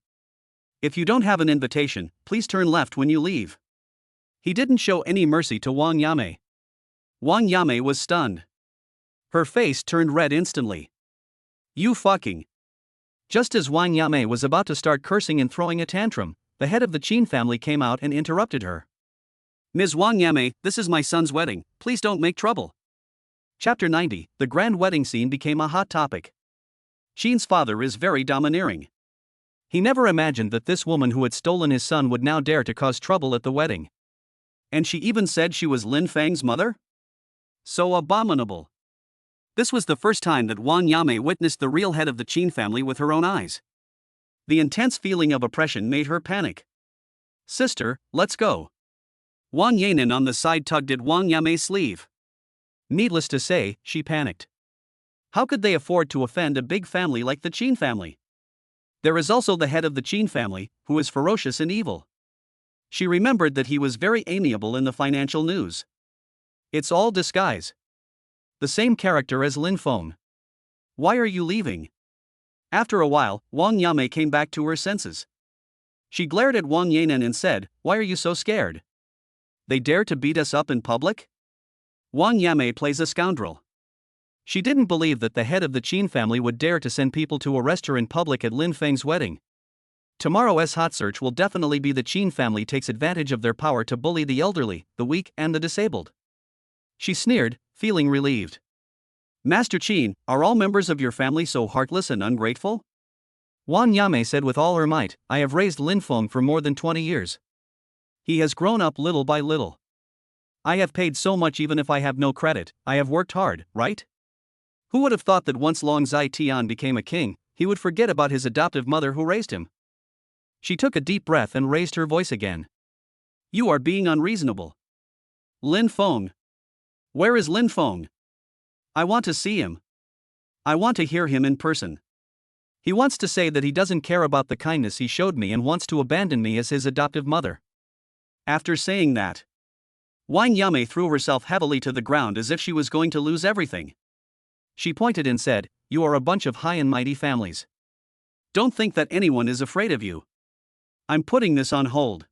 If you don't have an invitation, please turn left when you leave." He didn't show any mercy to Wang Yamei. Wang Yamei was stunned. Her face turned red instantly. "You fucking..." Just as Wang Yamei was about to start cursing and throwing a tantrum, the head of the Qin family came out and interrupted her. "Ms. Wang Yamei, this is my son's wedding, please don't make trouble." Chapter 90, the grand wedding scene became a hot topic. Qin's father is very domineering. He never imagined that this woman who had stolen his son would now dare to cause trouble at the wedding. And she even said she was Lin Feng's mother? So abominable. This was the first time that Wang Yame witnessed the real head of the Qin family with her own eyes. The intense feeling of oppression made her panic. Sister, let's go. Wang Yanan on the side tugged at Wang Yame's sleeve. Needless to say, she panicked. How could they afford to offend a big family like the Qin family? There is also the head of the Qin family, who is ferocious and evil. She remembered that he was very amiable in the financial news. It's all disguise. The same character as Lin Feng. Why are you leaving? After a while, Wang Yame came back to her senses. She glared at Wang Yanan and said, "Why are you so scared? They dare to beat us up in public?" Wang Yame plays a scoundrel. She didn't believe that the head of the Qin family would dare to send people to arrest her in public at Lin Feng's wedding. Tomorrow's hot search will definitely be the Qin family takes advantage of their power to bully the elderly, the weak, and the disabled. She sneered, feeling relieved. Master Qin, are all members of your family so heartless and ungrateful? Wang Yame said with all her might, I have raised Lin Feng for more than 20 years. He has grown up little by little. I have paid so much even if I have no credit, I have worked hard, right? Who would have thought that once Long Zai Tian became a king, he would forget about his adoptive mother who raised him? She took a deep breath and raised her voice again. You are being unreasonable. Lin Feng. Where is Lin Feng? I want to see him. I want to hear him in person. He wants to say that he doesn't care about the kindness he showed me and wants to abandon me as his adoptive mother. After saying that, Wang Yame threw herself heavily to the ground as if she was going to lose everything. She pointed and said, You are a bunch of high and mighty families. Don't think that anyone is afraid of you. I'm putting this on hold.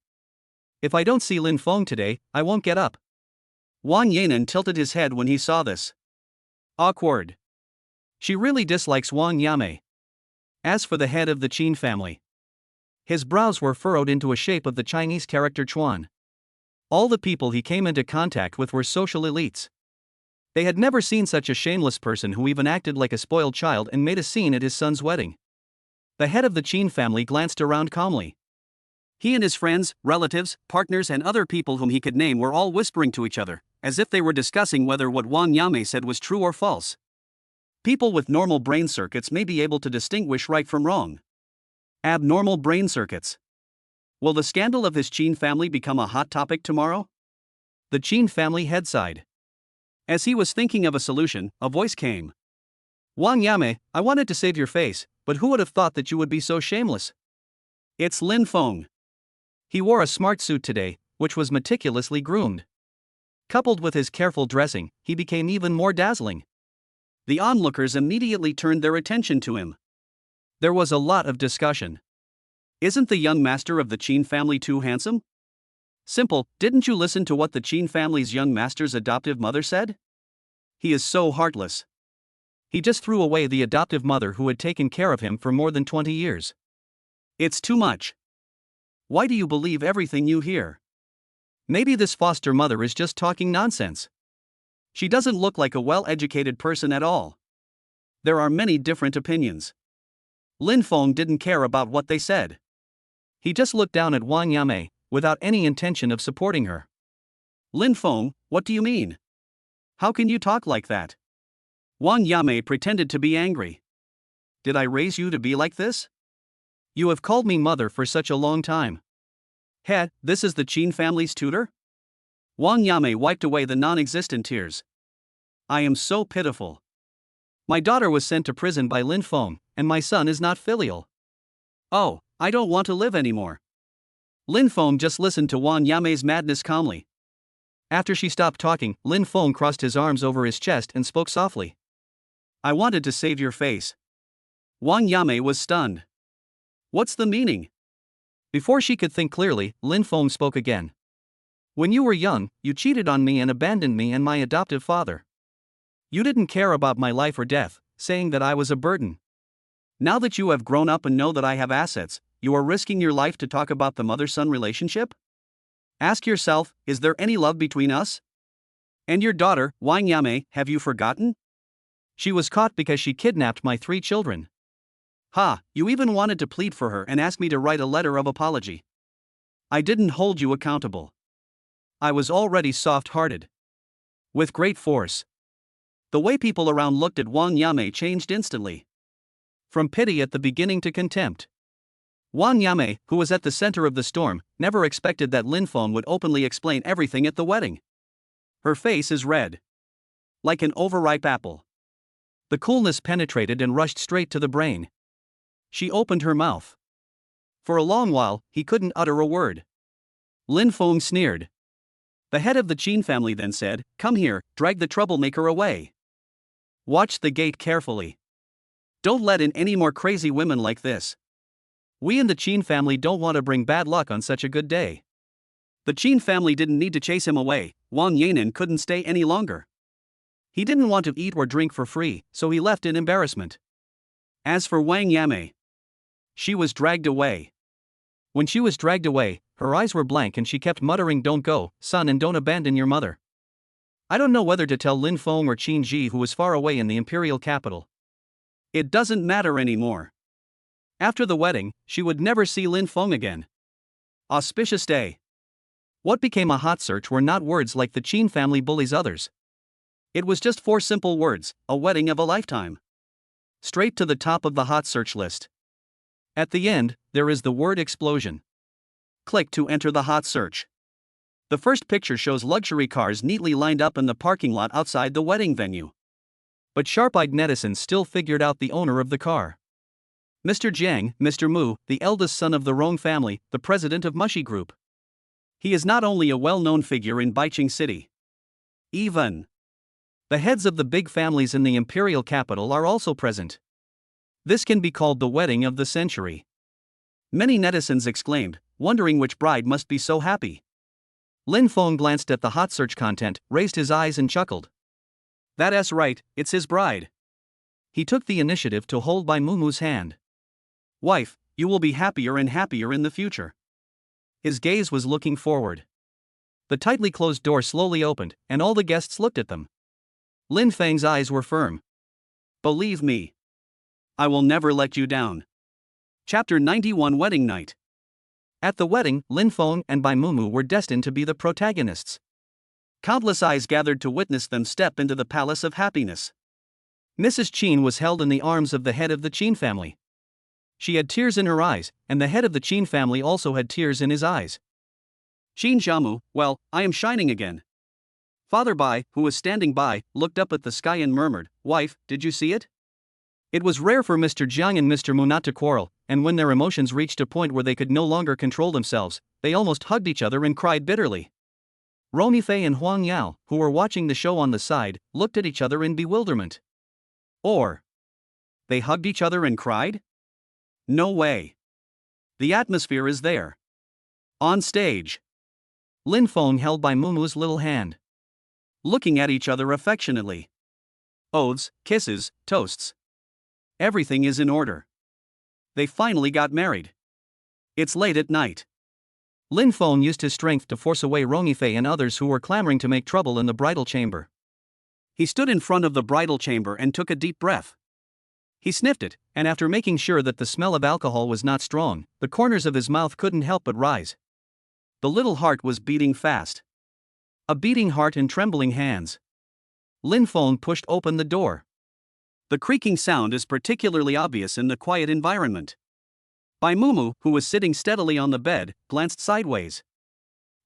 If I don't see Lin Feng today, I won't get up. Wang Yanan tilted his head when he saw this. Awkward. She really dislikes Wang Yame. As for the head of the Qin family, his brows were furrowed into a shape of the Chinese character Chuan. All the people he came into contact with were social elites. They had never seen such a shameless person who even acted like a spoiled child and made a scene at his son's wedding. The head of the Qin family glanced around calmly. He and his friends, relatives, partners and other people whom he could name were all whispering to each other, as if they were discussing whether what Wang Yame said was true or false. People with normal brain circuits may be able to distinguish right from wrong. Abnormal brain circuits. Will the scandal of his Qin family become a hot topic tomorrow? The Qin family head sighed. As he was thinking of a solution, a voice came. Wang Yame, I wanted to save your face, but who would have thought that you would be so shameless? It's Lin Feng. He wore a smart suit today, which was meticulously groomed. Coupled with his careful dressing, he became even more dazzling. The onlookers immediately turned their attention to him. There was a lot of discussion. Isn't the young master of the Qin family too handsome? Simple, didn't you listen to what the Qin family's young master's adoptive mother said? He is so heartless. He just threw away the adoptive mother who had taken care of him for more than 20 years. It's too much. Why do you believe everything you hear? Maybe this foster mother is just talking nonsense. She doesn't look like a well-educated person at all. There are many different opinions. Lin Feng didn't care about what they said. He just looked down at Wang Yame, without any intention of supporting her. Lin Feng, what do you mean? How can you talk like that? Wang Yame pretended to be angry. Did I raise you to be like this? You have called me mother for such a long time. He, this is the Qin family's tutor? Wang Yame wiped away the non-existent tears. I am so pitiful. My daughter was sent to prison by Lin Feng, and my son is not filial. Oh, I don't want to live anymore. Lin Feng just listened to Wang Yame's madness calmly. After she stopped talking, Lin Feng crossed his arms over his chest and spoke softly. I wanted to save your face. Wang Yame was stunned. What's the meaning? Before she could think clearly, Lin Feng spoke again. When you were young, you cheated on me and abandoned me and my adoptive father. You didn't care about my life or death, saying that I was a burden. Now that you have grown up and know that I have assets, you are risking your life to talk about the mother-son relationship? Ask yourself, is there any love between us? And your daughter, Wang Yame, have you forgotten? She was caught because she kidnapped my 3 children. Ha, you even wanted to plead for her and ask me to write a letter of apology. I didn't hold you accountable. I was already soft-hearted. With great force. The way people around looked at Wang Yame changed instantly. From pity at the beginning to contempt. Wang Yame, who was at the center of the storm, never expected that Lin Feng would openly explain everything at the wedding. Her face is red. Like an overripe apple. The coolness penetrated and rushed straight to the brain. She opened her mouth. For a long while, he couldn't utter a word. Lin Feng sneered. The head of the Qin family then said, "Come here, drag the troublemaker away. Watch the gate carefully. Don't let in any more crazy women like this. We in the Qin family don't want to bring bad luck on such a good day." The Qin family didn't need to chase him away. Wang Yanan couldn't stay any longer. He didn't want to eat or drink for free, so he left in embarrassment. As for Wang Yame, she was dragged away. When she was dragged away, her eyes were blank and she kept muttering, "Don't go, son, and don't abandon your mother." I don't know whether to tell Lin Feng or Qin Ji, who was far away in the imperial capital. It doesn't matter anymore. After the wedding, she would never see Lin Feng again. Auspicious day. What became a hot search were not words like "the Qin family bullies others." It was just 4 simple words: a wedding of a lifetime. Straight to the top of the hot search list. At the end, there is the word explosion. Click to enter the hot search. The first picture shows luxury cars neatly lined up in the parking lot outside the wedding venue. But sharp-eyed netizens still figured out the owner of the car. Mr. Jiang, Mr. Mu, the eldest son of the Rong family, the president of Mushi Group. He is not only a well-known figure in Baiqing City. Even the heads of the big families in the imperial capital are also present. This can be called the wedding of the century. Many netizens exclaimed, wondering which bride must be so happy. Lin Feng glanced at the hot search content, raised his eyes and chuckled. That's right, it's his bride. He took the initiative to hold Bai Mumu's hand. Wife, you will be happier and happier in the future. His gaze was looking forward. The tightly closed door slowly opened, and all the guests looked at them. Lin Feng's eyes were firm. Believe me, I will never let you down. Chapter 91, Wedding Night. At the wedding, Lin Feng and Bai Mumu were destined to be the protagonists. Countless eyes gathered to witness them step into the palace of happiness. Mrs. Qin was held in the arms of the head of the Qin family. She had tears in her eyes, and the head of the Qin family also had tears in his eyes. Qin Jiamu, well, I am shining again. Father Bai, who was standing by, looked up at the sky and murmured, "Wife, did you see it?" It was rare for Mr. Jiang and Mr. Mu not to quarrel, and when their emotions reached a point where they could no longer control themselves, they almost hugged each other and cried bitterly. Romifei and Huang Yao, who were watching the show on the side, looked at each other in bewilderment. Or, they hugged each other and cried? No way. The atmosphere is there. On stage, Lin Feng held Bai Mumu's little hand. Looking at each other affectionately. Oaths, kisses, toasts. Everything is in order. They finally got married. It's late at night. Lin Feng used his strength to force away Romifei and others who were clamoring to make trouble in the bridal chamber. He stood in front of the bridal chamber and took a deep breath. He sniffed it, and after making sure that the smell of alcohol was not strong, the corners of his mouth couldn't help but rise. The little heart was beating fast. A beating heart and trembling hands. Lin Feng pushed open the door. The creaking sound is particularly obvious in the quiet environment. Bai Mumu, who was sitting steadily on the bed, glanced sideways.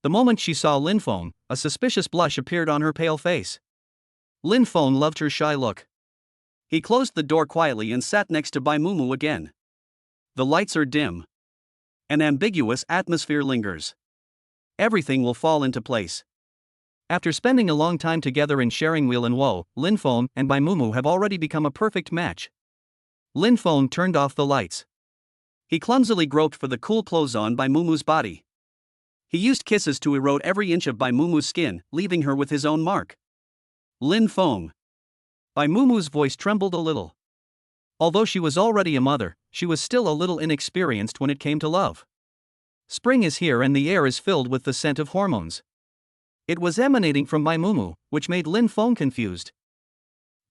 The moment she saw Lin Feng, a suspicious blush appeared on her pale face. Lin Feng loved her shy look. He closed the door quietly and sat next to Bai Mumu again. The lights are dim. An ambiguous atmosphere lingers. Everything will fall into place. After spending a long time together and sharing weal and woe, Lin Feng and Bai Mumu have already become a perfect match. Lin Feng turned off the lights. He clumsily groped for the cool clothes on Bai Mumu's body. He used kisses to erode every inch of Bai Mumu's skin, leaving her with his own mark. Lin Feng. Bai Mumu's voice trembled a little. Although she was already a mother, she was still a little inexperienced when it came to love. Spring is here and the air is filled with the scent of hormones. It was emanating from Bai Mumu, which made Lin Feng confused.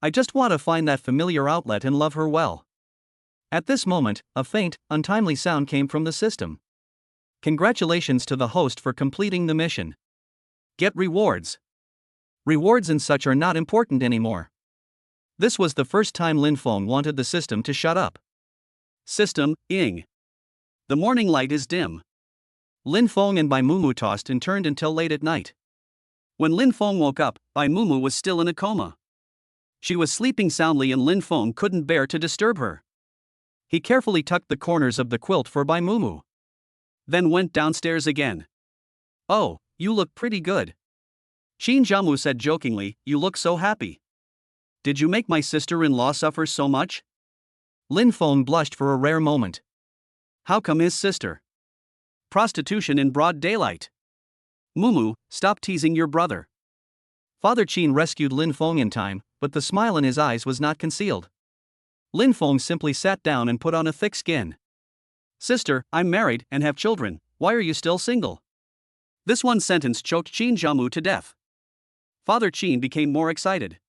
I just want to find that familiar outlet and love her well. At this moment, a faint, untimely sound came from the system. Congratulations to the host for completing the mission. Get rewards. Rewards and such are not important anymore. This was the first time Lin Feng wanted the system to shut up. System, ing. The morning light is dim. Lin Feng and Bai Mumu tossed and turned until late at night. When Lin Feng woke up, Bai Mumu was still in a coma. She was sleeping soundly and Lin Feng couldn't bear to disturb her. He carefully tucked the corners of the quilt for Bai Mumu. Then went downstairs again. Oh, you look pretty good. Qin Jiamu said jokingly, you look so happy. Did you make my sister-in-law suffer so much? Lin Feng blushed for a rare moment. How come his sister? Prostitution in broad daylight. Mumu, stop teasing your brother. Father Qin rescued Lin Feng in time, but the smile in his eyes was not concealed. Lin Feng simply sat down and put on a thick skin. Sister, I'm married and have children, why are you still single? This one sentence choked Qin Jiamu to death. Father Qin became more excited.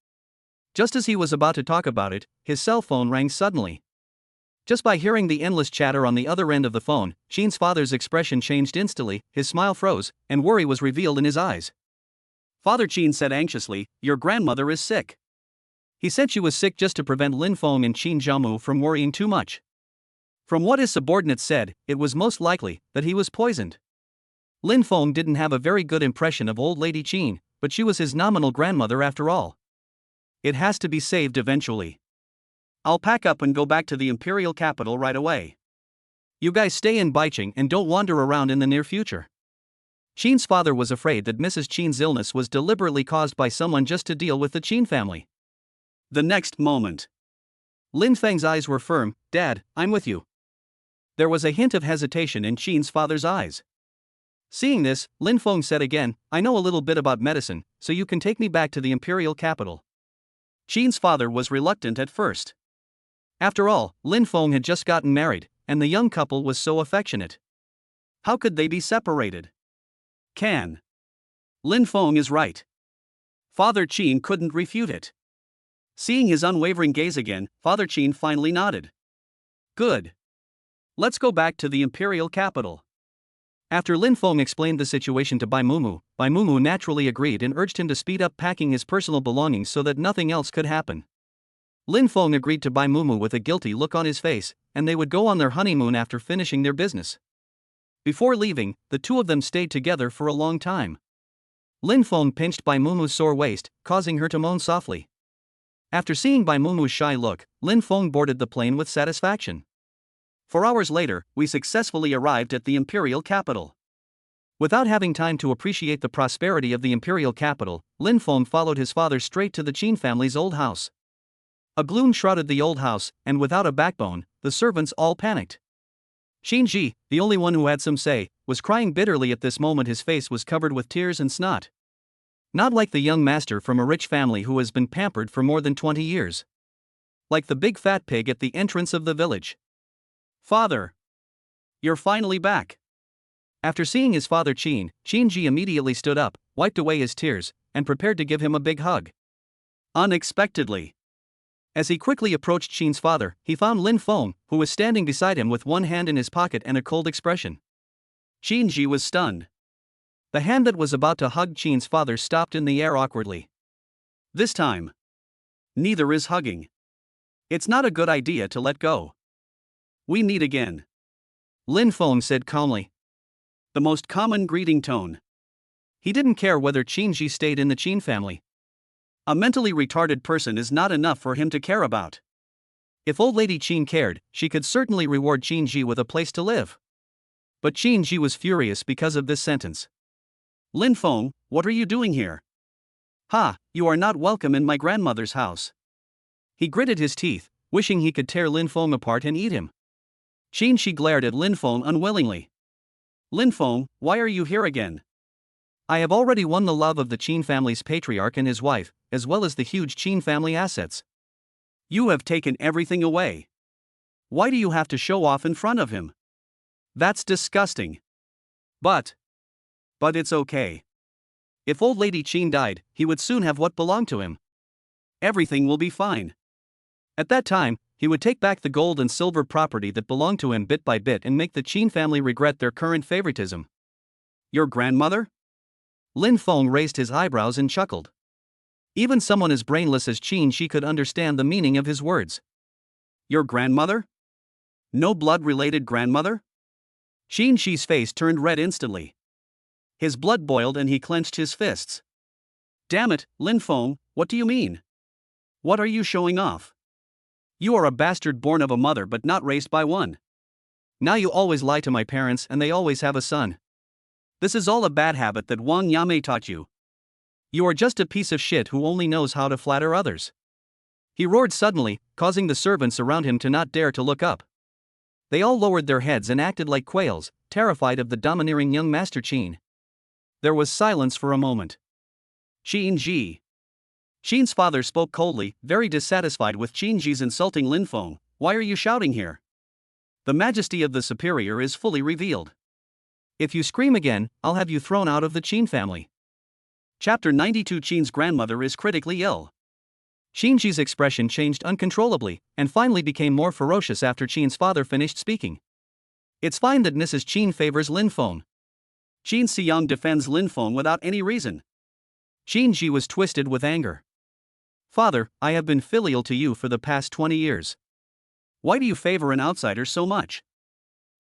Just as he was about to talk about it, his cell phone rang suddenly. Just by hearing the endless chatter on the other end of the phone, Qin's father's expression changed instantly, his smile froze, and worry was revealed in his eyes. Father Qin said anxiously, your grandmother is sick. He said she was sick just to prevent Lin Feng and Qin Jiamu from worrying too much. From what his subordinates said, it was most likely that he was poisoned. Lin Feng didn't have a very good impression of old lady Qin, but she was his nominal grandmother after all. It has to be saved eventually. I'll pack up and go back to the imperial capital right away. You guys stay in Baicheng and don't wander around in the near future. Qin's father was afraid that Mrs. Qin's illness was deliberately caused by someone just to deal with the Qin family. The next moment. Lin Feng's eyes were firm. Dad, I'm with you. There was a hint of hesitation in Qin's father's eyes. Seeing this, Lin Feng said again, I know a little bit about medicine, so you can take me back to the imperial capital. Qin's father was reluctant at first. After all, Lin Feng had just gotten married, and the young couple was so affectionate. How could they be separated? Lin Feng is right. Father Qin couldn't refute it. Seeing his unwavering gaze again, Father Qin finally nodded. Good. Let's go back to the imperial capital. After Lin Feng explained the situation to Bai Mumu naturally agreed and urged him to speed up packing his personal belongings so that nothing else could happen. Lin Feng agreed to Bai Mumu with a guilty look on his face, and they would go on their honeymoon after finishing their business. Before leaving, the two of them stayed together for a long time. Lin Feng pinched Bai Mumu's sore waist, causing her to moan softly. After seeing Bai Mumu's shy look, Lin Feng boarded the plane with satisfaction. 4 hours later, we successfully arrived at the imperial capital. Without having time to appreciate the prosperity of the imperial capital, Lin Feng followed his father straight to the Qin family's old house. A gloom shrouded the old house, and without a backbone, the servants all panicked. Qin Ji, the only one who had some say, was crying bitterly at this moment. His face was covered with tears and snot. Not like the young master from a rich family who has been pampered for more than 20 years. Like the big fat pig at the entrance of the village. Father! You're finally back. After seeing his father Qin Ji immediately stood up, wiped away his tears, and prepared to give him a big hug. Unexpectedly. As he quickly approached Qin's father, he found Lin Feng, who was standing beside him with one hand in his pocket and a cold expression. Qin Ji was stunned. The hand that was about to hug Qin's father stopped in the air awkwardly. This time. Neither is hugging. It's not a good idea to let go. We meet again. Lin Feng said calmly. The most common greeting tone. He didn't care whether Qin Ji stayed in the Qin family. A mentally retarded person is not enough for him to care about. If old lady Qin cared, she could certainly reward Qin Ji with a place to live. But Qin Ji was furious because of this sentence. Lin Feng, what are you doing here? Ha, you are not welcome in my grandmother's house. He gritted his teeth, wishing he could tear Lin Feng apart and eat him. Qin Ji glared at Lin Feng unwillingly. Lin Feng, why are you here again? I have already won the love of the Qin family's patriarch and his wife, as well as the huge Qin family assets. You have taken everything away. Why do you have to show off in front of him? That's disgusting. But it's okay. If old lady Qin died, he would soon have what belonged to him. Everything will be fine. At that time, he he would take back the gold and silver property that belonged to him bit by bit and make the Qin family regret their current favoritism. Your grandmother? Lin Feng raised his eyebrows and chuckled. Even someone as brainless as Qin Shi could understand the meaning of his words. Your grandmother? No blood-related grandmother? Qin Shi's face turned red instantly. His blood boiled and he clenched his fists. Damn it, Lin Feng, what do you mean? What are you showing off? You are a bastard born of a mother but not raised by one. Now you always lie to my parents and they always have a son. This is all a bad habit that Huang Mao taught you. You are just a piece of shit who only knows how to flatter others. He roared suddenly, causing the servants around him to not dare to look up. They all lowered their heads and acted like quails, terrified of the domineering young Master Qin. There was silence for a moment. Qin Ji. Qin's father spoke coldly, very dissatisfied with Qin Ji's insulting Lin Feng. Why are you shouting here? The majesty of the superior is fully revealed. If you scream again, I'll have you thrown out of the Qin family. Chapter 92. Qin's grandmother is critically ill. Qin Ji's expression changed uncontrollably, and finally became more ferocious after Qin's father finished speaking. It's fine that Mrs. Qin favors Lin Feng. Qin Xiang defends Lin Feng without any reason. Qin Ji was twisted with anger. Father, I have been filial to you for the past 20 years. Why do you favor an outsider so much?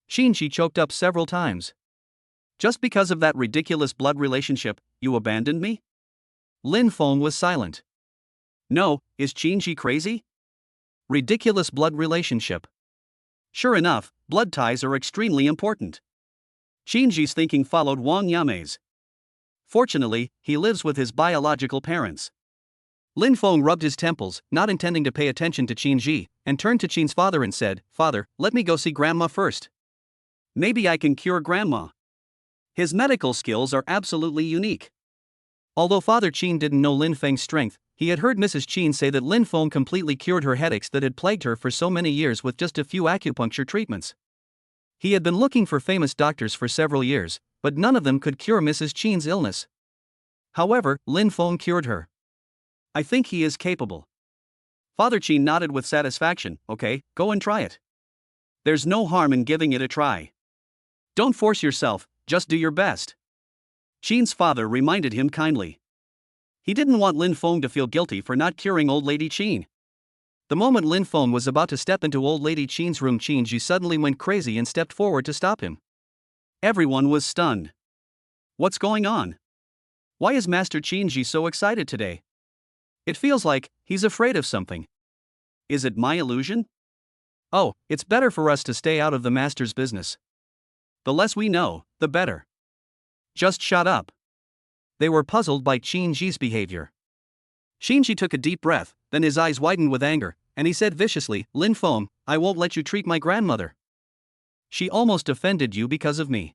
Qin Ji choked up several times. Just because of that ridiculous blood relationship, you abandoned me? Lin Feng was silent. No, is Qin Ji crazy? Ridiculous blood relationship. Sure enough, blood ties are extremely important. Qin Ji's thinking followed Huang Mao's. Fortunately, he lives with his biological parents. Lin Feng rubbed his temples, not intending to pay attention to Qin Ji, and turned to Qin's father and said, Father, let me go see Grandma first. Maybe I can cure Grandma. His medical skills are absolutely unique. Although Father Qin didn't know Lin Feng's strength, he had heard Mrs. Qin say that Lin Feng completely cured her headaches that had plagued her for so many years with just a few acupuncture treatments. He had been looking for famous doctors for several years, but none of them could cure Mrs. Qin's illness. However, Lin Feng cured her. I think he is capable. Father Qin nodded with satisfaction. Okay, go and try it. There's no harm in giving it a try. Don't force yourself, just do your best. Qin's father reminded him kindly. He didn't want Lin Feng to feel guilty for not curing old lady Qin. The moment Lin Feng was about to step into old lady Qin's room, Qin Ji suddenly went crazy and stepped forward to stop him. Everyone was stunned. What's going on? Why is Master Qin Ji so excited today? It feels like he's afraid of something. Is it my illusion? Oh, it's better for us to stay out of the master's business. The less we know, the better. Just shut up. They were puzzled by Qin Ji's behavior. Qin Ji took a deep breath, then his eyes widened with anger, and he said viciously, Lin Feng, I won't let you treat my grandmother. She almost offended you because of me.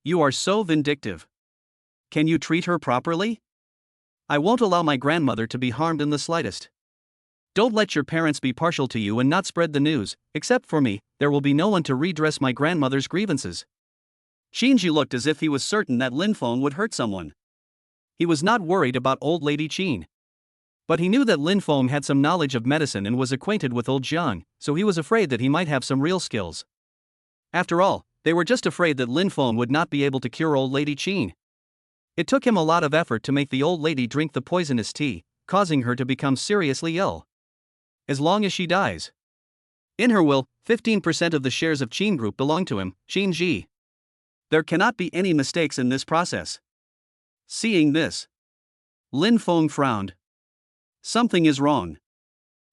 You are so vindictive. Can you treat her properly? I won't allow my grandmother to be harmed in the slightest. Don't let your parents be partial to you and not spread the news. Except for me, there will be no one to redress my grandmother's grievances. Qin Ji looked as if he was certain that Lin Feng would hurt someone. He was not worried about old lady Qin. But he knew that Lin Feng had some knowledge of medicine and was acquainted with old Jiang, so he was afraid that he might have some real skills. After all, they were just afraid that Lin Feng would not be able to cure old lady Qin. It took him a lot of effort to make the old lady drink the poisonous tea, causing her to become seriously ill. As long as she dies. In her will, 15% of the shares of Qin Group belong to him, Qin Ji. There cannot be any mistakes in this process. Seeing this, Lin Feng frowned. Something is wrong.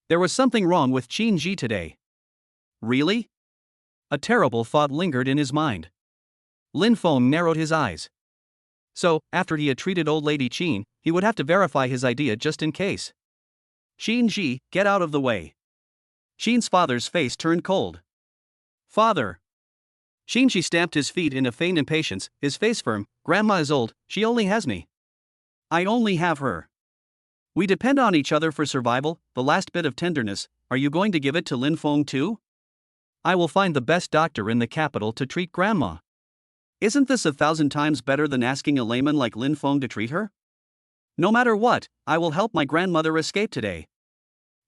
There was something wrong with Qin Ji today. Really? A terrible thought lingered in his mind. Lin Feng narrowed his eyes. So, after he had treated old lady Qin, he would have to verify his idea just in case. Qin Ji, get out of the way. Qin's father's face turned cold. Father. Qin Ji stamped his feet in a feigned impatience, his face firm. Grandma is old, she only has me. I only have her. We depend on each other for survival, the last bit of tenderness. Are you going to give it to Lin Feng too? I will find the best doctor in the capital to treat Grandma. Isn't this 1,000 times better than asking a layman like Lin Feng to treat her? No matter what, I will help my grandmother escape today.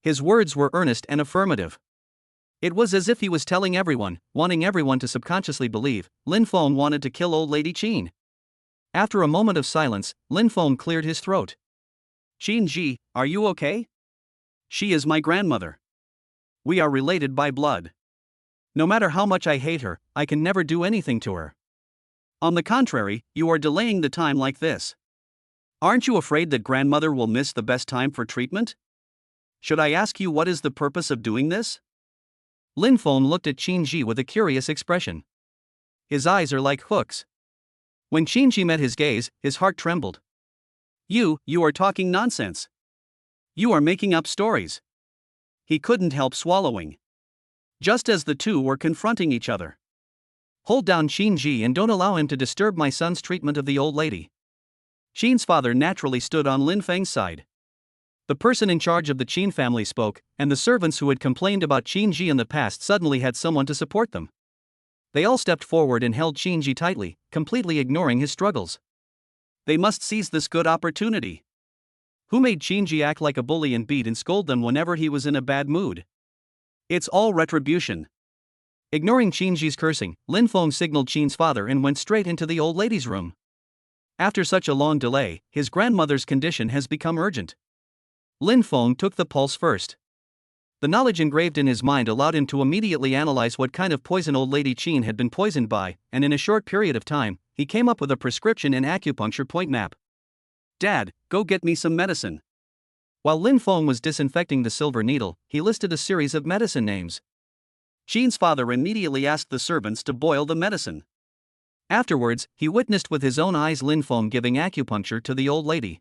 His words were earnest and affirmative. It was as if he was telling everyone, wanting everyone to subconsciously believe, Lin Feng wanted to kill old lady Qin. After a moment of silence, Lin Feng cleared his throat. Qin Ji, are you okay? She is my grandmother. We are related by blood. No matter how much I hate her, I can never do anything to her. On the contrary, you are delaying the time like this. Aren't you afraid that grandmother will miss the best time for treatment? Should I ask you what is the purpose of doing this? Lin Feng looked at Qin Ji with a curious expression. His eyes are like hooks. When Qin Ji met his gaze, his heart trembled. You are talking nonsense. You are making up stories. He couldn't help swallowing. Just as the two were confronting each other. Hold down Qin Ji and don't allow him to disturb my son's treatment of the old lady. Qin's father naturally stood on Lin Feng's side. The person in charge of the Qin family spoke, and the servants who had complained about Qin Ji in the past suddenly had someone to support them. They all stepped forward and held Qin Ji tightly, completely ignoring his struggles. They must seize this good opportunity. Who made Qin Ji act like a bully and beat and scold them whenever he was in a bad mood? It's all retribution. Ignoring Qin Ji's cursing, Lin Feng signaled Qin's father and went straight into the old lady's room. After such a long delay, his grandmother's condition has become urgent. Lin Feng took the pulse first. The knowledge engraved in his mind allowed him to immediately analyze what kind of poison old lady Qin had been poisoned by, and in a short period of time, he came up with a prescription and acupuncture point map. Dad, go get me some medicine. While Lin Feng was disinfecting the silver needle, he listed a series of medicine names. Qin's father immediately asked the servants to boil the medicine. Afterwards, he witnessed with his own eyes Lin Feng giving acupuncture to the old lady.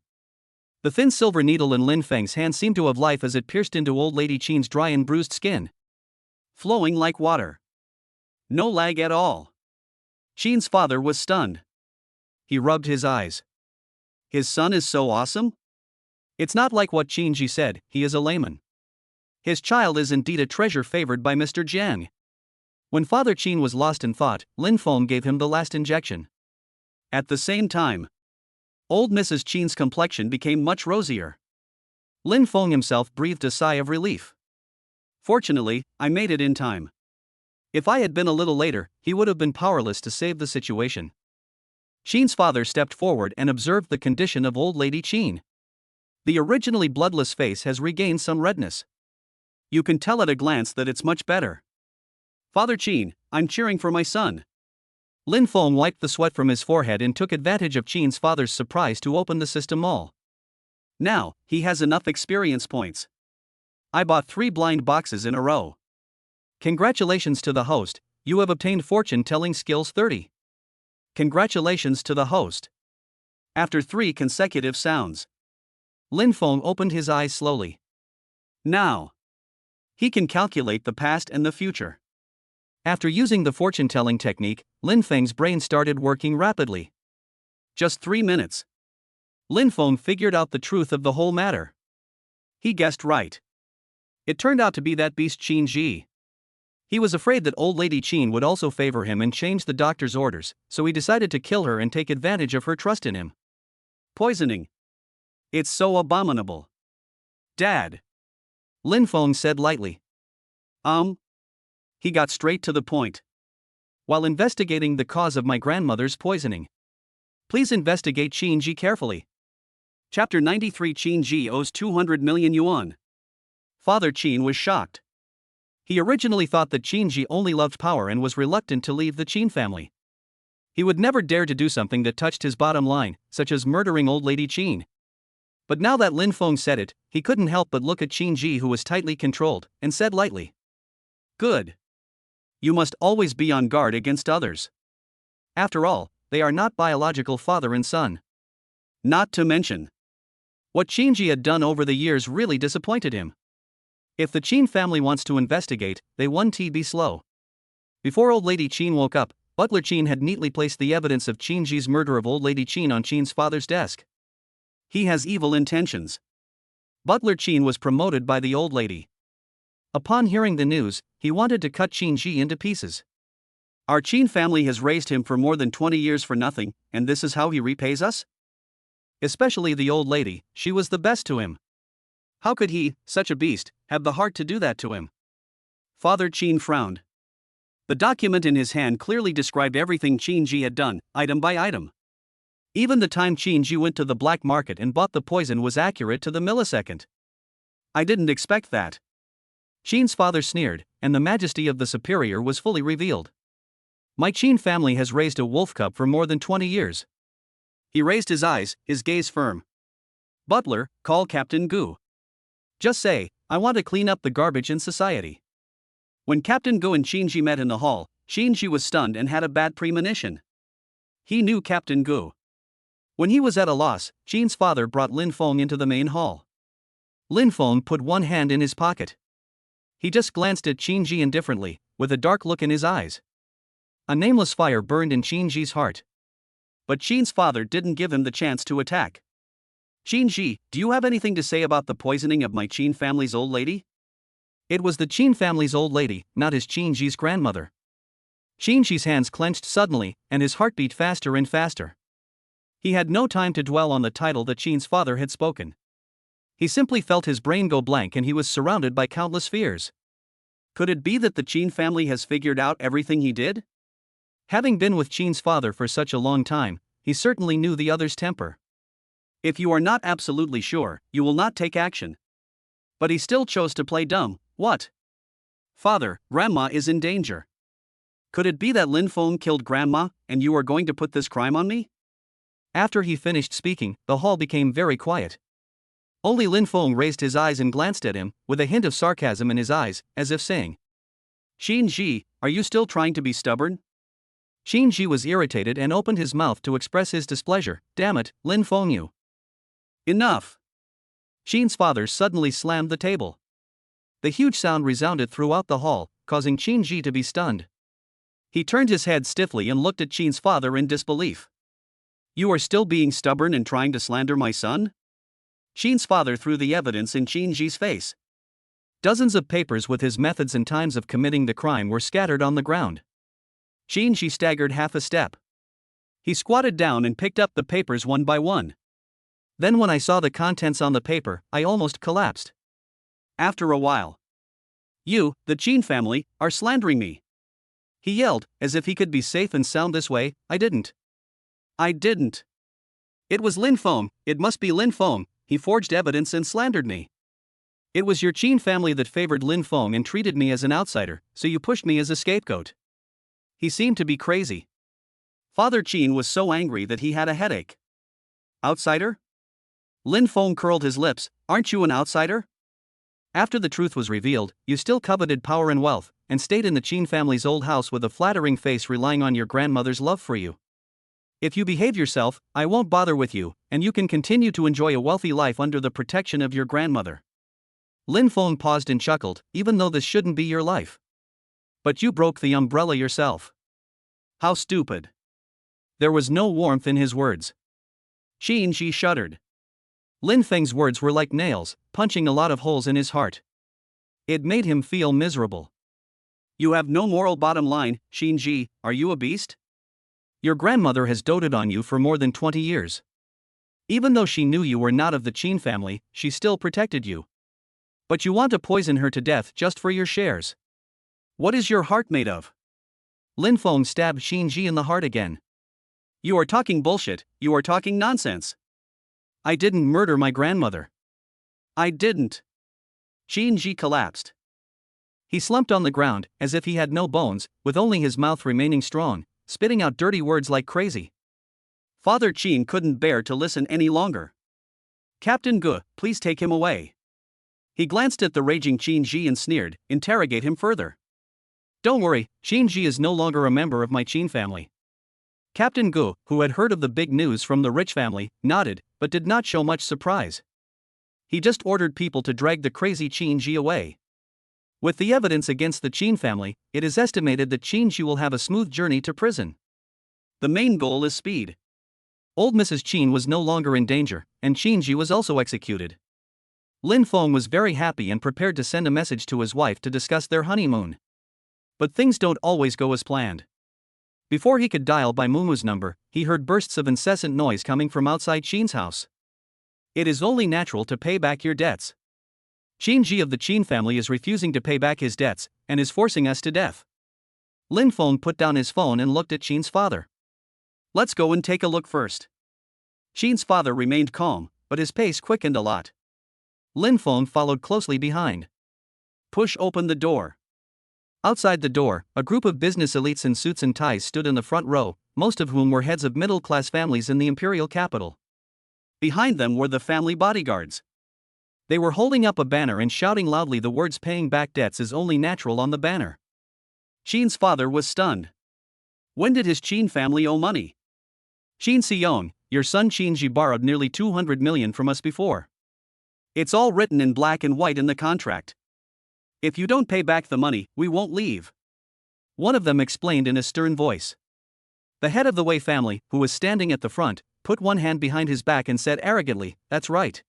The thin silver needle in Lin Feng's hand seemed to have life as it pierced into old lady Qin's dry and bruised skin. Flowing like water. No lag at all. Qin's father was stunned. He rubbed his eyes. His son is so awesome? It's not like what Qin Ji said, he is a layman. His child is indeed a treasure favored by Mr. Jiang. When Father Qin was lost in thought, Lin Feng gave him the last injection. At the same time, old Mrs. Qin's complexion became much rosier. Lin Feng himself breathed a sigh of relief. Fortunately, I made it in time. If I had been a little later, he would have been powerless to save the situation. Qin's father stepped forward and observed the condition of old lady Qin. The originally bloodless face has regained some redness. You can tell at a glance that it's much better. Father Qin, I'm cheering for my son. Lin Feng wiped the sweat from his forehead and took advantage of Qin's father's surprise to open the system all. Now, he has enough experience points. I bought 3 blind boxes in a row. Congratulations to the host, you have obtained fortune telling skills 30. Congratulations to the host. After 3 consecutive sounds, Lin Feng opened his eyes slowly. Now, he can calculate the past and the future. After using the fortune-telling technique, Lin Feng's brain started working rapidly. Just 3 minutes. Lin Feng figured out the truth of the whole matter. He guessed right. It turned out to be that beast Qin Ji. He was afraid that old lady Qin would also favor him and change the doctor's orders, so he decided to kill her and take advantage of her trust in him. Poisoning. It's so abominable. Dad. Lin Feng said lightly. He got straight to the point. While investigating the cause of my grandmother's poisoning, please investigate Qin Ji carefully. Chapter 93 Qin Ji owes 200 million yuan. Father Qin was shocked. He originally thought that Qin Ji only loved power and was reluctant to leave the Qin family. He would never dare to do something that touched his bottom line, such as murdering old lady Qin. But now that Lin Feng said it, he couldn't help but look at Qin Ji, who was tightly controlled, and said lightly. Good. You must always be on guard against others. After all, they are not biological father and son. Not to mention, what Qin Ji had done over the years really disappointed him. If the Qin family wants to investigate, they won't be slow. Before old lady Qin woke up, Butler Qin had neatly placed the evidence of Qin Ji's murder of old lady Qin on Qin's father's desk. He has evil intentions. Butler Qin was promoted by the old lady. Upon hearing the news, he wanted to cut Qin Ji into pieces. Our Qin family has raised him for more than 20 years for nothing, and this is how he repays us? Especially the old lady, she was the best to him. How could he, such a beast, have the heart to do that to him? Father Qin frowned. The document in his hand clearly described everything Qin Ji had done, item by item. Even the time Qin Ji went to the black market and bought the poison was accurate to the millisecond. I didn't expect that. Qin's father sneered, and the majesty of the superior was fully revealed. My Qin family has raised a wolf cub for more than 20 years. He raised his eyes, his gaze firm. Butler, call Captain Gu. Just say, I want to clean up the garbage in society. When Captain Gu and Qin Ji met in the hall, Qin Ji was stunned and had a bad premonition. He knew Captain Gu. When he was at a loss, Qin's father brought Lin Feng into the main hall. Lin Feng put one hand in his pocket. He just glanced at Qin Ji indifferently, with a dark look in his eyes. A nameless fire burned in Qin Ji's heart. But Qin's father didn't give him the chance to attack. Qin Ji, do you have anything to say about the poisoning of my Qin family's old lady? It was the Qin family's old lady, not his Qin Ji's grandmother. Qin Ji's hands clenched suddenly, and his heart beat faster and faster. He had no time to dwell on the title that Qin's father had spoken. He simply felt his brain go blank and he was surrounded by countless fears. Could it be that the Qin family has figured out everything he did? Having been with Qin's father for such a long time, he certainly knew the other's temper. If you are not absolutely sure, you will not take action. But he still chose to play dumb. What? Father, Grandma is in danger. Could it be that Lin Feng killed Grandma, and you are going to put this crime on me? After he finished speaking, the hall became very quiet. Only Lin Feng raised his eyes and glanced at him, with a hint of sarcasm in his eyes, as if saying, Qin Ji, are you still trying to be stubborn? Qin Ji was irritated and opened his mouth to express his displeasure. Damn it, Lin Feng you. Enough. Qin's father suddenly slammed the table. The huge sound resounded throughout the hall, causing Qin Ji to be stunned. He turned his head stiffly and looked at Qin's father in disbelief. You are still being stubborn and trying to slander my son? Qin's father threw the evidence in Qin Ji's face. Dozens of papers with his methods and times of committing the crime were scattered on the ground. Qin Ji staggered half a step. He squatted down and picked up the papers one by one. Then when I saw the contents on the paper, I almost collapsed. After a while, you, the Qin family, are slandering me. He yelled, as if he could be safe and sound this way. I didn't. It was Lin Feng, it must be Lin Feng, he forged evidence and slandered me. It was your Qin family that favored Lin Feng and treated me as an outsider, so you pushed me as a scapegoat. He seemed to be crazy. Father Qin was so angry that he had a headache. Outsider? Lin Feng curled his lips. Aren't you an outsider? After the truth was revealed, you still coveted power and wealth, and stayed in the Qin family's old house with a flattering face relying on your grandmother's love for you. If you behave yourself, I won't bother with you, and you can continue to enjoy a wealthy life under the protection of your grandmother. Lin Feng paused and chuckled, even though this shouldn't be your life. But you broke the umbrella yourself. How stupid. There was no warmth in his words. Qin Ji shuddered. Lin Feng's words were like nails, punching a lot of holes in his heart. It made him feel miserable. You have no moral bottom line, Qin Ji, are you a beast? Your grandmother has doted on you for more than 20 years. Even though she knew you were not of the Qin family, she still protected you. But you want to poison her to death just for your shares. What is your heart made of? Lin Feng stabbed Qin Ji in the heart again. You are talking bullshit, you are talking nonsense. I didn't murder my grandmother. I didn't. Qin Ji collapsed. He slumped on the ground, as if he had no bones, with only his mouth remaining strong, spitting out dirty words like crazy. Father Qin couldn't bear to listen any longer. Captain Gu, please take him away. He glanced at the raging Qin Ji and sneered, interrogate him further. Don't worry, Qin Ji is no longer a member of my Qin family. Captain Gu, who had heard of the big news from the rich family, nodded, but did not show much surprise. He just ordered people to drag the crazy Qin Ji away. With the evidence against the Qin family, it is estimated that Qin Ji will have a smooth journey to prison. The main goal is speed. Old Mrs. Qin was no longer in danger, and Qin Ji was also executed. Lin Feng was very happy and prepared to send a message to his wife to discuss their honeymoon. But things don't always go as planned. Before he could dial by Mumu's number, he heard bursts of incessant noise coming from outside Qin's house. It is only natural to pay back your debts. Qin Ji of the Qin family is refusing to pay back his debts and is forcing us to death. Lin Feng put down his phone and looked at Qin's father. Let's go and take a look first. Qin's father remained calm, but his pace quickened a lot. Lin Feng followed closely behind. Push open the door. Outside the door, a group of business elites in suits and ties stood in the front row, most of whom were heads of middle-class families in the imperial capital. Behind them were the family bodyguards. They were holding up a banner and shouting loudly the words "paying back debts is only natural" on the banner. Qin's father was stunned. When did his Qin family owe money? Qin Xiong, your son Qin Ji borrowed nearly 200 million from us before. It's all written in black and white in the contract. If you don't pay back the money, we won't leave. One of them explained in a stern voice. The head of the Wei family, who was standing at the front, put one hand behind his back and said arrogantly, "That's right.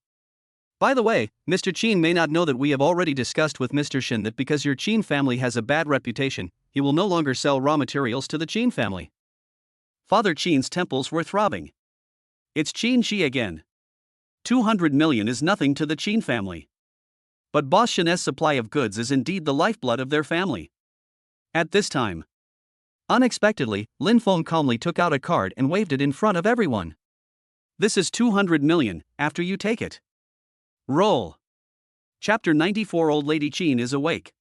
By the way, Mr. Qin may not know that we have already discussed with Mr. Shin that because your Qin family has a bad reputation, he will no longer sell raw materials to the Qin family." Father Qin's temples were throbbing. It's Qin Ji again. 200 million is nothing to the Qin family. But Boss Shin's supply of goods is indeed the lifeblood of their family. At this time, unexpectedly, Lin Feng calmly took out a card and waved it in front of everyone. This is 200 million, after you take it. Roll. Chapter 94. Old Lady Qin is awake.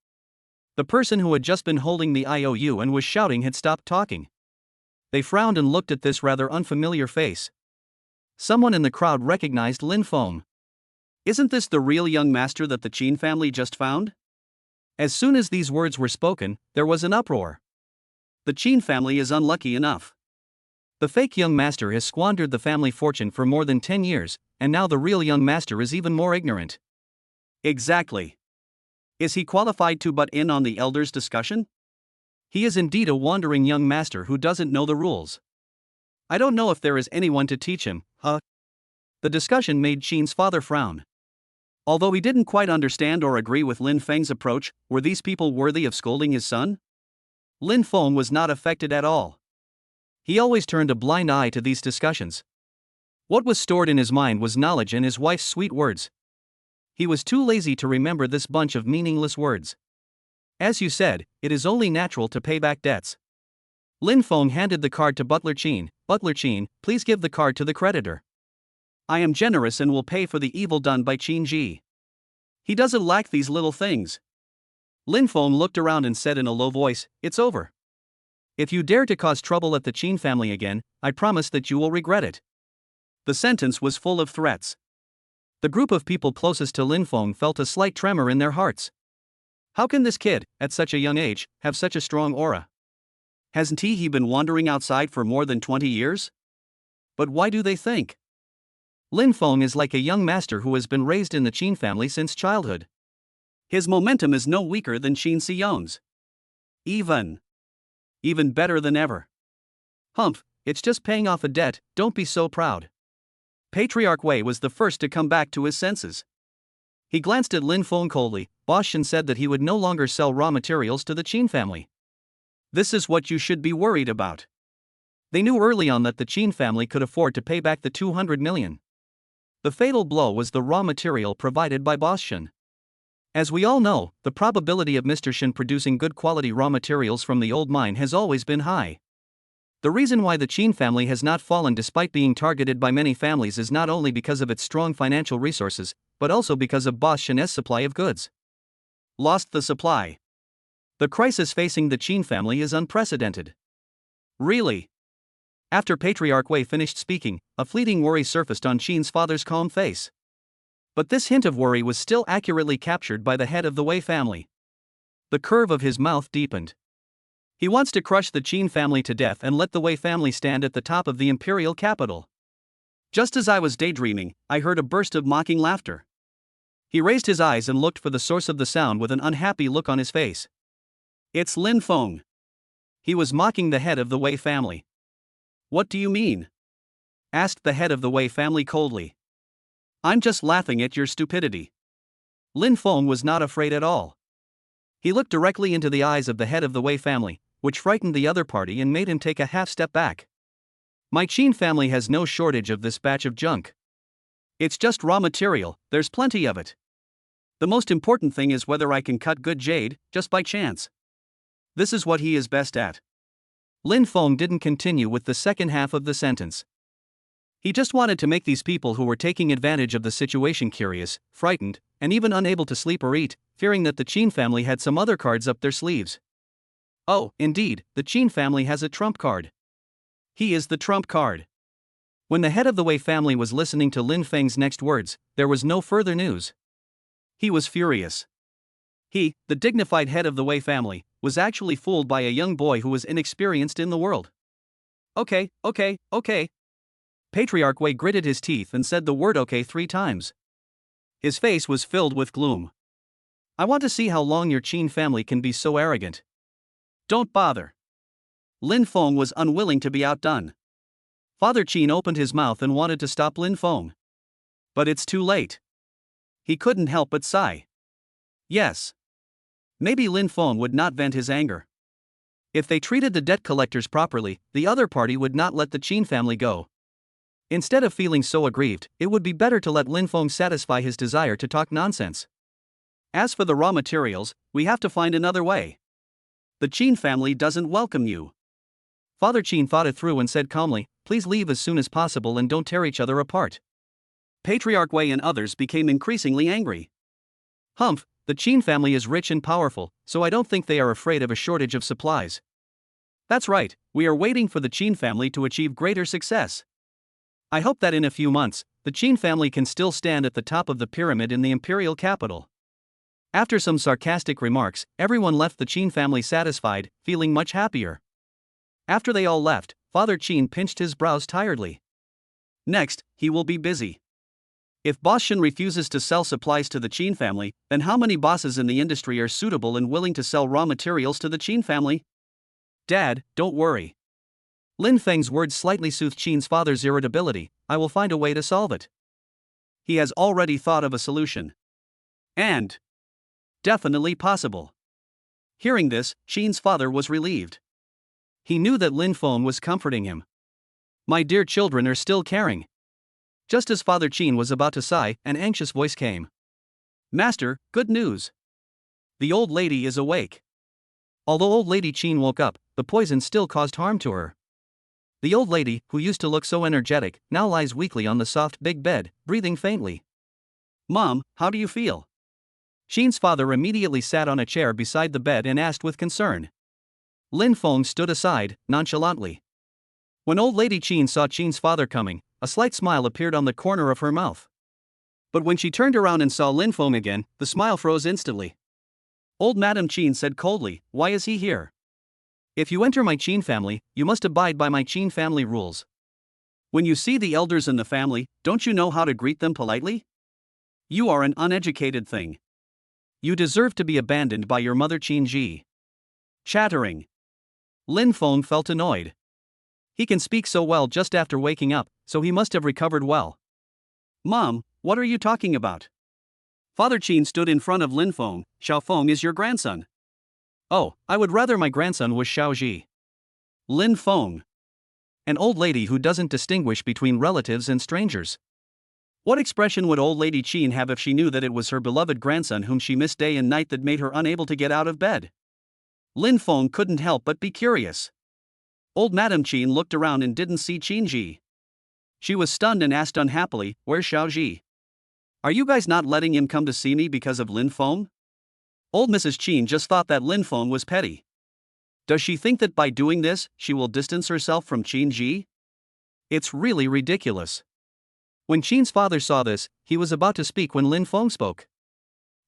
The person who had just been holding the IOU and was shouting had stopped talking. They frowned and looked at this rather unfamiliar face. Someone in the crowd recognized Lin Feng. Isn't this the real young master that the Qin family just found? As soon as these words were spoken, there was an uproar. The Qin family is unlucky enough. The fake young master has squandered the family fortune for more than 10 years, and now the real young master is even more ignorant. Exactly. Is he qualified to butt in on the elders' discussion? He is indeed a wandering young master who doesn't know the rules. I don't know if there is anyone to teach him, huh? The discussion made Qin's father frown. Although he didn't quite understand or agree with Lin Feng's approach, were these people worthy of scolding his son? Lin Feng was not affected at all. He always turned a blind eye to these discussions. What was stored in his mind was knowledge and his wife's sweet words. He was too lazy to remember this bunch of meaningless words. As you said, it is only natural to pay back debts. Lin Feng handed the card to Butler Qin. Butler Qin, please give the card to the creditor. I am generous and will pay for the evil done by Qin Ji. He doesn't lack these little things. Lin Feng looked around and said in a low voice, "It's over. If you dare to cause trouble at the Qin family again, I promise that you will regret it." The sentence was full of threats. The group of people closest to Lin Feng felt a slight tremor in their hearts. How can this kid, at such a young age, have such a strong aura? Hasn't he been wandering outside for more than 20 years? But why do they think? Lin Feng is like a young master who has been raised in the Qin family since childhood. His momentum is no weaker than Qin Xiong's. Even better than ever. Humph, it's just paying off a debt, don't be so proud. Patriarch Wei was the first to come back to his senses. He glanced at Lin Feng coldly. Boss Shin said that he would no longer sell raw materials to the Qin family. This is what you should be worried about. They knew early on that the Qin family could afford to pay back the 200 million. The fatal blow was the raw material provided by Boss Shin. As we all know, the probability of Mr. Shin producing good quality raw materials from the old mine has always been high. The reason why the Qin family has not fallen despite being targeted by many families is not only because of its strong financial resources, but also because of Boss Shin's supply of goods. Lost the supply. The crisis facing the Qin family is unprecedented. Really? After Patriarch Wei finished speaking, a fleeting worry surfaced on Qin's father's calm face. But this hint of worry was still accurately captured by the head of the Wei family. The curve of his mouth deepened. He wants to crush the Qin family to death and let the Wei family stand at the top of the imperial capital. Just as I was daydreaming, I heard a burst of mocking laughter. He raised his eyes and looked for the source of the sound with an unhappy look on his face. It's Lin Feng. He was mocking the head of the Wei family. What do you mean? Asked the head of the Wei family coldly. I'm just laughing at your stupidity. Lin Feng was not afraid at all. He looked directly into the eyes of the head of the Wei family, which frightened the other party and made him take a half step back. My Qin family has no shortage of this batch of junk. It's just raw material, there's plenty of it. The most important thing is whether I can cut good jade, just by chance. This is what he is best at. Lin Feng didn't continue with the second half of the sentence. He just wanted to make these people who were taking advantage of the situation curious, frightened, and even unable to sleep or eat, fearing that the Qin family had some other cards up their sleeves. Oh, indeed, the Qin family has a trump card. He is the trump card. When the head of the Wei family was listening to Lin Feng's next words, there was no further news. He was furious. He, the dignified head of the Wei family, was actually fooled by a young boy who was inexperienced in the world. Okay. Patriarch Wei gritted his teeth and said the word okay 3 times. His face was filled with gloom. I want to see how long your Qin family can be so arrogant. Don't bother. Lin Feng was unwilling to be outdone. Father Qin opened his mouth and wanted to stop Lin Feng. But it's too late. He couldn't help but sigh. Yes. Maybe Lin Feng would not vent his anger. If they treated the debt collectors properly, the other party would not let the Qin family go. Instead of feeling so aggrieved, it would be better to let Lin Feng satisfy his desire to talk nonsense. As for the raw materials, we have to find another way. The Qin family doesn't welcome you. Father Qin thought it through and said calmly, please leave as soon as possible and don't tear each other apart. Patriarch Wei and others became increasingly angry. Humph, the Qin family is rich and powerful, so I don't think they are afraid of a shortage of supplies. That's right, we are waiting for the Qin family to achieve greater success. I hope that in a few months, the Qin family can still stand at the top of the pyramid in the imperial capital. After some sarcastic remarks, everyone left the Qin family satisfied, feeling much happier. After they all left, Father Qin pinched his brows tiredly. Next, he will be busy. If Boss Shen refuses to sell supplies to the Qin family, then how many bosses in the industry are suitable and willing to sell raw materials to the Qin family? Dad, don't worry. Lin Feng's words slightly soothed Qin's father's irritability. I will find a way to solve it. He has already thought of a solution. And definitely possible. Hearing this, Qin's father was relieved. He knew that Lin Feng was comforting him. My dear children are still caring. Just as Father Qin was about to sigh, an anxious voice came. Master, good news. The old lady is awake. Although old lady Qin woke up, the poison still caused harm to her. The old lady, who used to look so energetic, now lies weakly on the soft big bed, breathing faintly. Mom, how do you feel? Qin's father immediately sat on a chair beside the bed and asked with concern. Lin Feng stood aside, nonchalantly. When old lady Qin saw Qin's father coming, a slight smile appeared on the corner of her mouth. But when she turned around and saw Lin Feng again, the smile froze instantly. Old Madame Qin said coldly, why is he here? If you enter my Qin family, you must abide by my Qin family rules. When you see the elders in the family, don't you know how to greet them politely? You are an uneducated thing. You deserve to be abandoned by your mother Qin Ji. Chattering. Lin Feng felt annoyed. He can speak so well just after waking up, so he must have recovered well. Mom, what are you talking about? Father Qin stood in front of Lin Feng. Xiao Feng is your grandson. Oh, I would rather my grandson was Xiao Ji. Lin Feng. An old lady who doesn't distinguish between relatives and strangers. What expression would old lady Qin have if she knew that it was her beloved grandson whom she missed day and night that made her unable to get out of bed? Lin Feng couldn't help but be curious. Old Madame Qin looked around and didn't see Qin Ji. She was stunned and asked unhappily, where's Xiao Ji? Are you guys not letting him come to see me because of Lin Feng? Old Mrs. Qin just thought that Lin Feng was petty. Does she think that by doing this, she will distance herself from Qin Ji? It's really ridiculous. When Qin's father saw this, he was about to speak when Lin Feng spoke.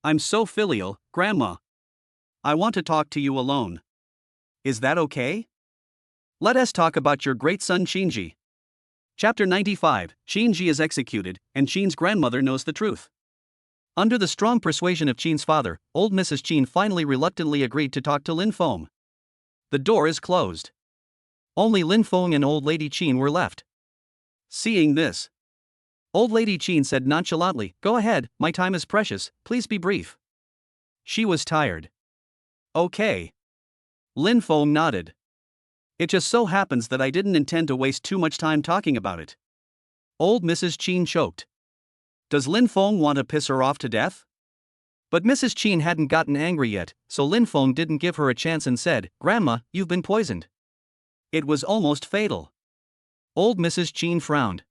I'm so filial, Grandma. I want to talk to you alone. Is that okay? Let us talk about your great son Qin Ji. Chapter 95, Qin Ji is executed, and Qin's grandmother knows the truth. Under the strong persuasion of Qin's father, old Mrs. Qin finally reluctantly agreed to talk to Lin Feng. The door is closed. Only Lin Feng and old lady Qin were left. Seeing this, old lady Qin said nonchalantly, go ahead, my time is precious, please be brief. She was tired. Okay. Lin Feng nodded. It just so happens that I didn't intend to waste too much time talking about it. Old Mrs. Qin choked. Does Lin Feng want to piss her off to death? But Mrs. Qin hadn't gotten angry yet, so Lin Feng didn't give her a chance and said, "Grandma, you've been poisoned." It was almost fatal. Old Mrs. Qin frowned.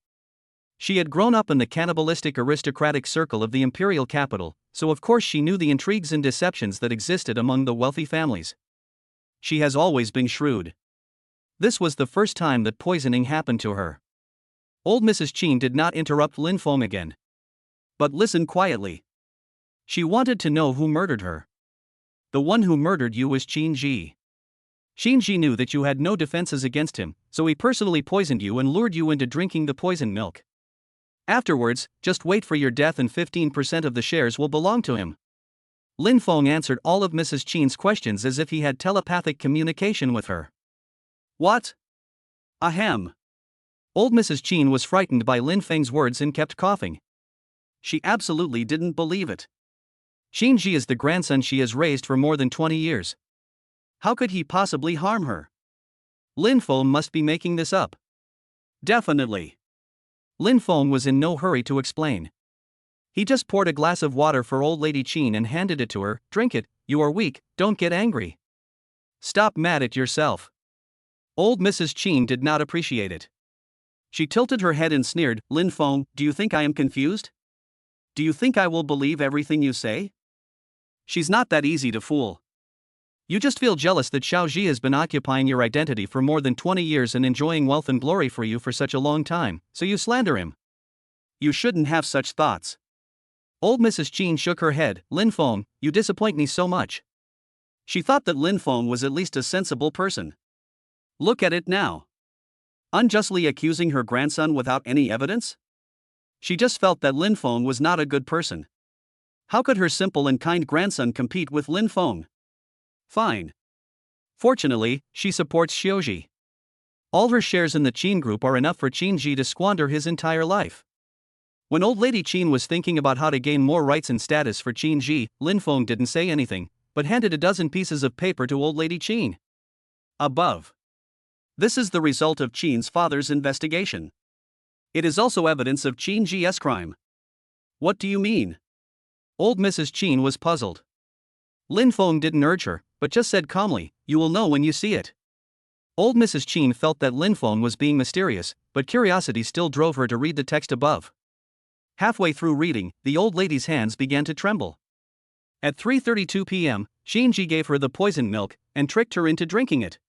She had grown up in the cannibalistic aristocratic circle of the imperial capital, so of course she knew the intrigues and deceptions that existed among the wealthy families. She has always been shrewd. This was the first time that poisoning happened to her. Old Mrs. Qin did not interrupt Lin Feng again, but listened quietly. She wanted to know who murdered her. "The one who murdered you was Qin Ji. Qin Ji knew that you had no defenses against him, so he personally poisoned you and lured you into drinking the poisoned milk. Afterwards, just wait for your death and 15% of the shares will belong to him." Lin Feng answered all of Mrs. Qin's questions as if he had telepathic communication with her. "What? Ahem." Old Mrs. Qin was frightened by Lin Feng's words and kept coughing. She absolutely didn't believe it. Qin Ji is the grandson she has raised for more than 20 years. How could he possibly harm her? Lin Feng must be making this up. Definitely. Lin Feng was in no hurry to explain. He just poured a glass of water for old lady Qin and handed it to her. "Drink it, you are weak, don't get angry. Stop mad at yourself." Old Mrs. Qin did not appreciate it. She tilted her head and sneered, "Lin Feng, do you think I am confused? Do you think I will believe everything you say? She's not that easy to fool. You just feel jealous that Xiao Ji has been occupying your identity for more than 20 years and enjoying wealth and glory for you for such a long time, so you slander him. You shouldn't have such thoughts." Old Mrs. Qin shook her head. "Lin Feng, you disappoint me so much." She thought that Lin Feng was at least a sensible person. Look at it now. Unjustly accusing her grandson without any evidence? She just felt that Lin Feng was not a good person. How could her simple and kind grandson compete with Lin Feng? Fine. Fortunately, she supports Xiaoji. All her shares in the Qin group are enough for Qin Ji to squander his entire life. When old lady Qin was thinking about how to gain more rights and status for Qin Ji, Lin Feng didn't say anything, but handed a dozen pieces of paper to old lady Qin. Above. This is the result of Qin's father's investigation. It is also evidence of Qin Ji's crime. What do you mean? Old Mrs. Qin was puzzled. Lin Feng didn't urge her, but just said calmly, "You will know when you see it." Old Mrs. Qin felt that Lin Feng was being mysterious, but curiosity still drove her to read the text above. Halfway through reading, the old lady's hands began to tremble. At 3:32 p.m., Qin Ji gave her the poisoned milk and tricked her into drinking it.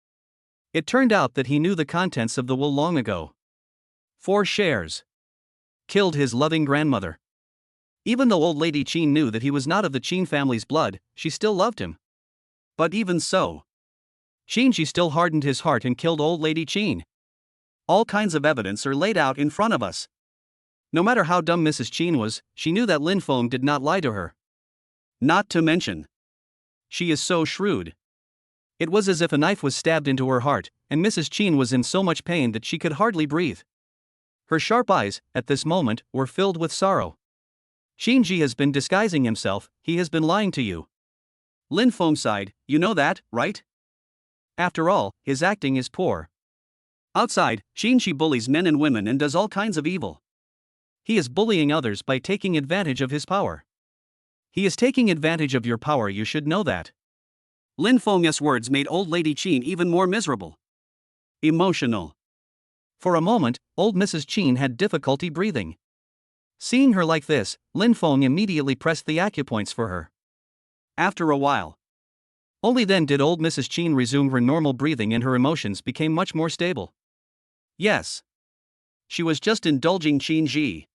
It turned out that he knew the contents of the will long ago. 4 shares. Killed his loving grandmother. Even though old lady Qin knew that he was not of the Qin family's blood, she still loved him. But even so, Qin Ji still hardened his heart and killed old lady Qin. All kinds of evidence are laid out in front of us. No matter how dumb Mrs. Qin was, she knew that Lin Feng did not lie to her. Not to mention, she is so shrewd. It was as if a knife was stabbed into her heart, and Mrs. Qin was in so much pain that she could hardly breathe. Her sharp eyes, at this moment, were filled with sorrow. Qin Ji has been disguising himself, he has been lying to you. Lin Feng sighed, "You know that, right? After all, his acting is poor. Outside, Qin Ji bullies men and women and does all kinds of evil. He is bullying others by taking advantage of his power. He is taking advantage of your power, you should know that." Lin Feng's words made old lady Qin even more miserable. Emotional. For a moment, old Mrs. Qin had difficulty breathing. Seeing her like this, Lin Feng immediately pressed the acupoints for her. After a while, only then did old Mrs. Qin resume her normal breathing and her emotions became much more stable. Yes. She was just indulging Qin Ji.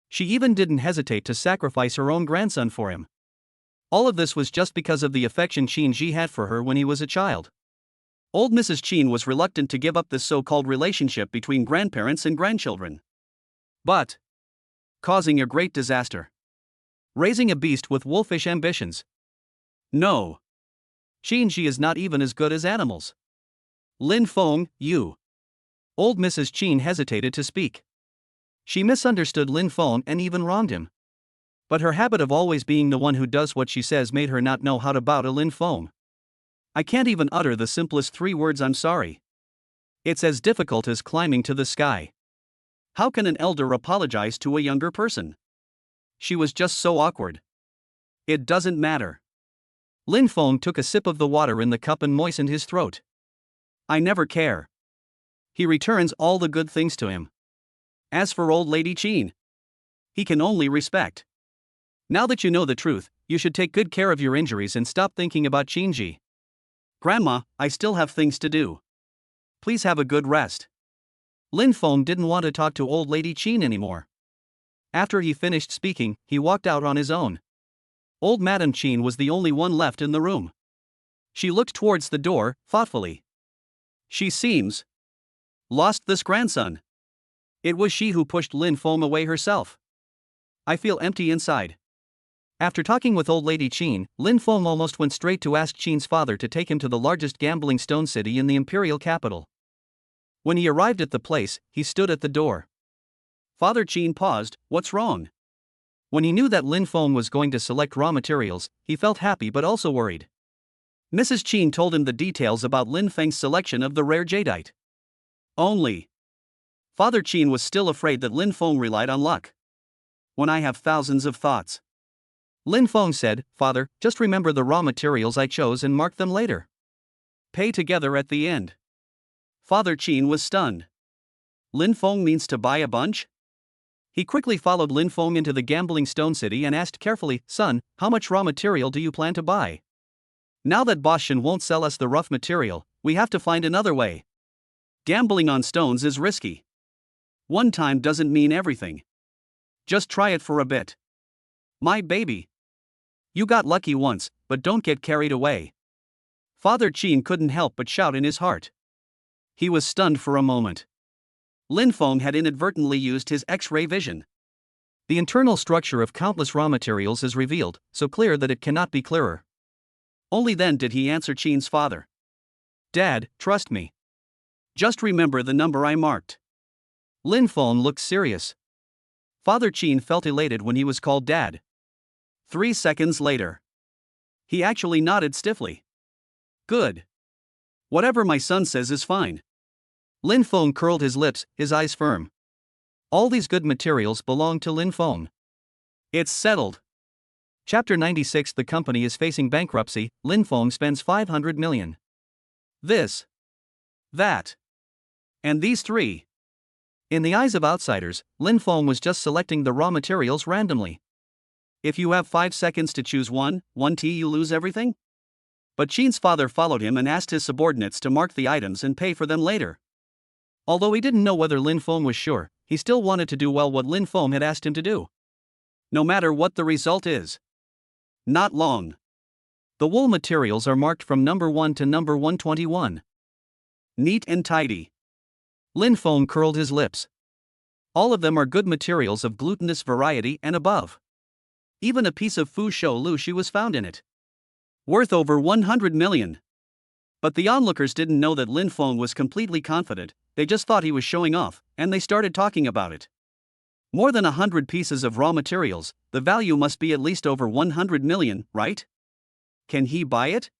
She even didn't hesitate to sacrifice her own grandson for him. All of this was just because of the affection Qin Ji had for her when he was a child. Old Mrs. Qin was reluctant to give up this so-called relationship between grandparents and grandchildren. But causing a great disaster. Raising a beast with wolfish ambitions. No. Qin Ji is not even as good as animals. Lin Feng, you. Old Mrs. Qin hesitated to speak. She misunderstood Lin Feng and even wronged him. But her habit of always being the one who does what she says made her not know how to bow to Lin Feng. I can't even utter the simplest 3 words, "I'm sorry." It's as difficult as climbing to the sky. How can an elder apologize to a younger person? She was just so awkward. It doesn't matter. Lin Feng took a sip of the water in the cup and moistened his throat. I never care. He returns all the good things to him. As for old lady Qin, he can only respect. Now that you know the truth, you should take good care of your injuries and stop thinking about Qinji. Grandma, I still have things to do. Please have a good rest. Lin Feng didn't want to talk to old lady Qin anymore. After he finished speaking, he walked out on his own. Old Madame Qin was the only one left in the room. She looked towards the door, thoughtfully. She seems lost this grandson. It was she who pushed Lin Feng away herself. I feel empty inside. After talking with old lady Qin, Lin Feng almost went straight to ask Qin's father to take him to the largest gambling stone city in the imperial capital. When he arrived at the place, he stood at the door. Father Qin paused. What's wrong? When he knew that Lin Feng was going to select raw materials, he felt happy but also worried. Mrs. Qin told him the details about Lin Feng's selection of the rare jadeite. Only. Father Qin was still afraid that Lin Feng relied on luck. When I have thousands of thoughts. Lin Feng said, Father, just remember the raw materials I chose and mark them later. Pay together at the end. Father Qin was stunned. Lin Feng means to buy a bunch? He quickly followed Lin Feng into the gambling stone city and asked carefully, Son, how much raw material do you plan to buy? Now that Boss Shen won't sell us the rough material, we have to find another way. Gambling on stones is risky. One time doesn't mean everything. Just try it for a bit. My baby. You got lucky once, but don't get carried away. Father Qin couldn't help but shout in his heart. He was stunned for a moment. Lin Feng had inadvertently used his X-ray vision. The internal structure of countless raw materials is revealed, so clear that it cannot be clearer. Only then did he answer Qin's father. Dad, trust me. Just remember the number I marked. Lin Feng looked serious. Father Qin felt elated when he was called Dad. 3 seconds later. He actually nodded stiffly. Good. Whatever my son says is fine. Lin Feng curled his lips, his eyes firm. All these good materials belong to Lin Feng. It's settled. Chapter 96. The company is facing bankruptcy. Lin Feng spends 500 million. This. That. And these three. In the eyes of outsiders, Lin Feng was just selecting the raw materials randomly. If you have 5 seconds to choose one tea, you lose everything? But Qin's father followed him and asked his subordinates to mark the items and pay for them later. Although he didn't know whether Lin Feng was sure, he still wanted to do well what Lin Feng had asked him to do. No matter what the result is. Not long. The wool materials are marked from number 1 to number 121. Neat and tidy. Lin Feng curled his lips. All of them are good materials of glutinous variety and above. Even a piece of Fu Shou Lu Shi was found in it. Worth over 100 million. But the onlookers didn't know that Lin Feng was completely confident, they just thought he was showing off, and they started talking about it. More than 100 pieces of raw materials, the value must be at least over 100 million, right? Can he buy it?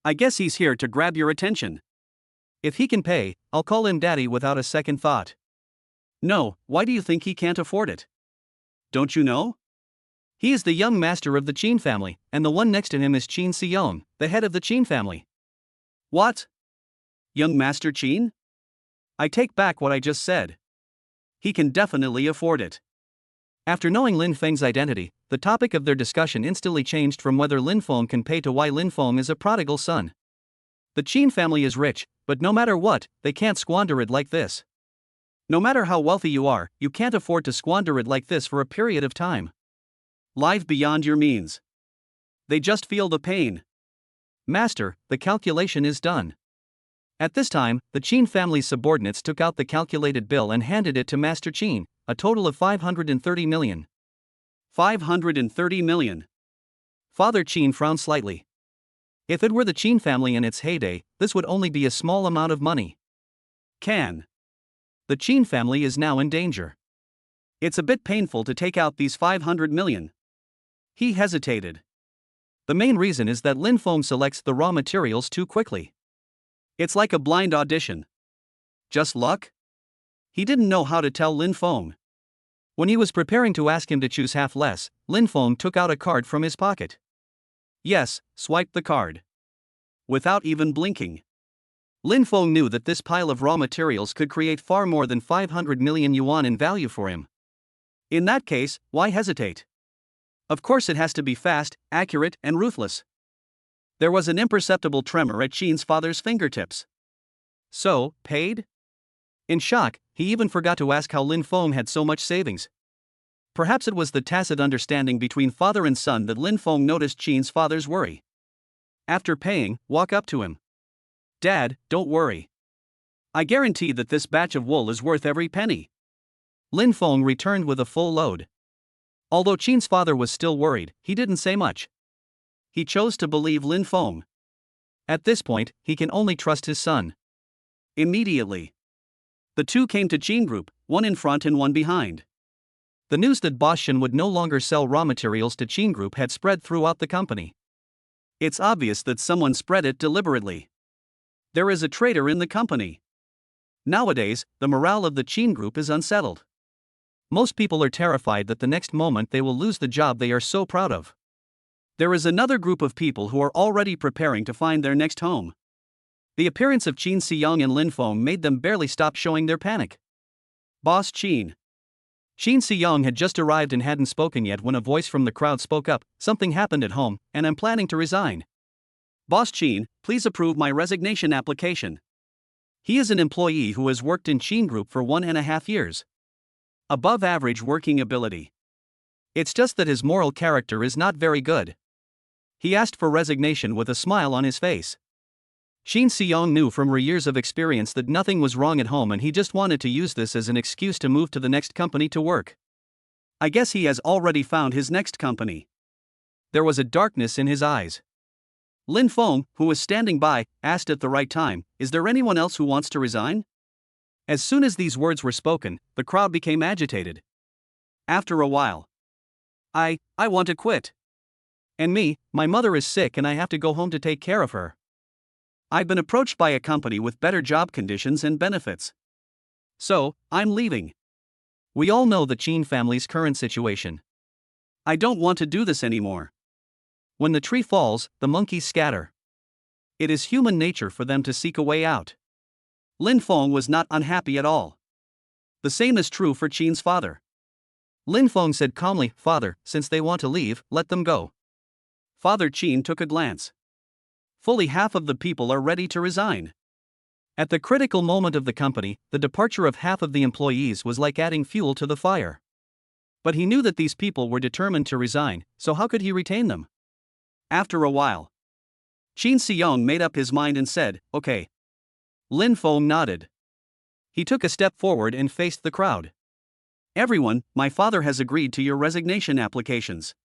I guess he's here to grab your attention. If he can pay, I'll call him daddy without a second thought. No, why do you think he can't afford it? Don't you know? He is the young master of the Qin family, and the one next to him is Qin Xiong, the head of the Qin family. What? Young Master Qin? I take back what I just said. He can definitely afford it. After knowing Lin Feng's identity, the topic of their discussion instantly changed from whether Lin Feng can pay to why Lin Feng is a prodigal son. The Qin family is rich, but no matter what, they can't squander it like this. No matter how wealthy you are, you can't afford to squander it like this for a period of time. Life beyond your means. They just feel the pain. Master, the calculation is done. At this time, the Qin family's subordinates took out the calculated bill and handed it to Master Qin, a total of 530 million. 530 million. Father Qin frowned slightly. If it were the Qin family in its heyday, this would only be a small amount of money. The Qin family is now in danger. It's a bit painful to take out these 500 million. He hesitated. The main reason is that Lin Feng selects the raw materials too quickly. It's like a blind audition. Just luck? He didn't know how to tell Lin Feng. When he was preparing to ask him to choose half less, Lin Feng took out a card from his pocket. Yes, swiped the card. Without even blinking. Lin Feng knew that this pile of raw materials could create far more than 500 million yuan in value for him. In that case, why hesitate? Of course it has to be fast, accurate, and ruthless. There was an imperceptible tremor at Qin's father's fingertips. So, paid? In shock, he even forgot to ask how Lin Feng had so much savings. Perhaps it was the tacit understanding between father and son that Lin Feng noticed Qin's father's worry. After paying, walk up to him. Dad, don't worry. I guarantee that this batch of wool is worth every penny. Lin Feng returned with a full load. Although Qin's father was still worried, he didn't say much. He chose to believe Lin Feng. At this point, he can only trust his son. Immediately, the two came to Qin Group, one in front and one behind. The news that Boss Shen would no longer sell raw materials to Qin Group had spread throughout the company. It's obvious that someone spread it deliberately. There is a traitor in the company. Nowadays, the morale of the Qin Group is unsettled. Most people are terrified that the next moment they will lose the job they are so proud of. There is another group of people who are already preparing to find their next home. The appearance of Qin Xiyang and Lin Feng made them barely stop showing their panic. Boss Qin. Qin Xiyang had just arrived and hadn't spoken yet when a voice from the crowd spoke up. Something happened at home, and I'm planning to resign. Boss Qin, please approve my resignation application. He is an employee who has worked in Qin Group for 1.5 years. Above average working ability. It's just that his moral character is not very good. He asked for resignation with a smile on his face. Qin Xiyang knew from years of experience that nothing was wrong at home and he just wanted to use this as an excuse to move to the next company to work. I guess he has already found his next company. There was a darkness in his eyes. Lin Feng, who was standing by, asked at the right time, "Is there anyone else who wants to resign?" As soon as these words were spoken, the crowd became agitated. After a while, I want to quit. And me, my mother is sick and I have to go home to take care of her. I've been approached by a company with better job conditions and benefits. So, I'm leaving. We all know the Qin family's current situation. I don't want to do this anymore. When the tree falls, the monkeys scatter. It is human nature for them to seek a way out. Lin Feng was not unhappy at all. The same is true for Qin's father. Lin Feng said calmly, "Father, since they want to leave, let them go." Father Qin took a glance. Fully half of the people are ready to resign. At the critical moment of the company, the departure of half of the employees was like adding fuel to the fire. But he knew that these people were determined to resign, so how could he retain them? After a while, Qin Xiyang made up his mind and said, "Okay." Lin Feng nodded. He took a step forward and faced the crowd. "Everyone, my father has agreed to your resignation applications."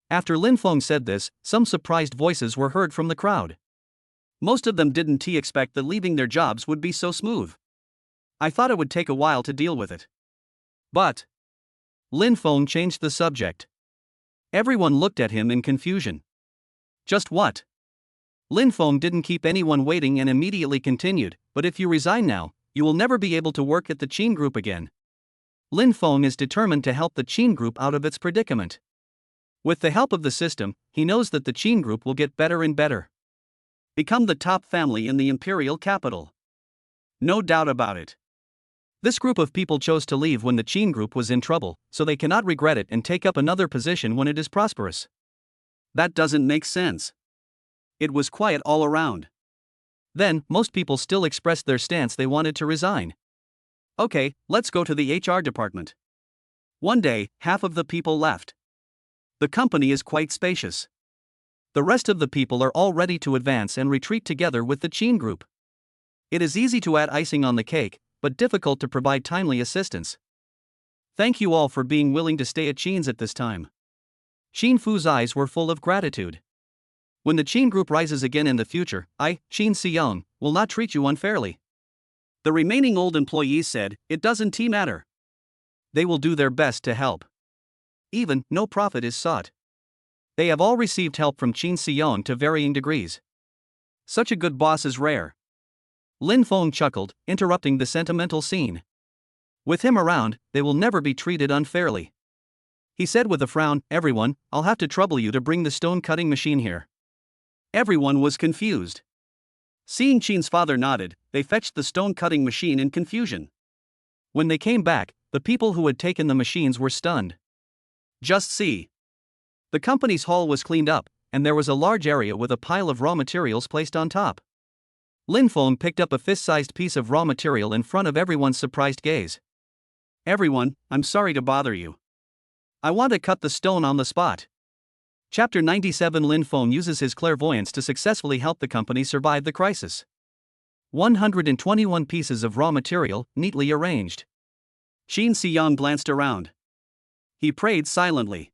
After Lin Feng said this, some surprised voices were heard from the crowd. Most of them didn't expect that leaving their jobs would be so smooth. I thought it would take a while to deal with it. But Lin Feng changed the subject. Everyone looked at him in confusion. Just what? Lin Feng didn't keep anyone waiting and immediately continued, "But if you resign now, you will never be able to work at the Qin Group again." Lin Feng is determined to help the Qin Group out of its predicament. With the help of the system, he knows that the Qin Group will get better and better. Become the top family in the imperial capital. No doubt about it. This group of people chose to leave when the Qin Group was in trouble, so they cannot regret it and take up another position when it is prosperous. That doesn't make sense. It was quiet all around. Then, most people still expressed their stance they wanted to resign. Okay, let's go to the HR department. One day, half of the people left. The company is quite spacious. The rest of the people are all ready to advance and retreat together with the Qin Group. It is easy to add icing on the cake, but difficult to provide timely assistance. Thank you all for being willing to stay at Qin's at this time. Qin Fu's eyes were full of gratitude. When the Qin Group rises again in the future, I, Qin Xiyang, will not treat you unfairly. The remaining old employees said, "It doesn't matter." They will do their best to help. Even, no profit is sought. They have all received help from Qin Xiyang to varying degrees. Such a good boss is rare. Lin Feng chuckled, interrupting the sentimental scene. With him around, they will never be treated unfairly. He said with a frown, "Everyone, I'll have to trouble you to bring the stone-cutting machine here." Everyone was confused. Seeing Qin's father nodded, they fetched the stone-cutting machine in confusion. When they came back, the people who had taken the machines were stunned. Just see. The company's hall was cleaned up, and there was a large area with a pile of raw materials placed on top. Lin Feng picked up a fist-sized piece of raw material in front of everyone's surprised gaze. "Everyone, I'm sorry to bother you. I want to cut the stone on the spot." Chapter 97. Lin Feng uses his clairvoyance to successfully help the company survive the crisis. 121 pieces of raw material, neatly arranged. Qin Xiyang glanced around. He prayed silently.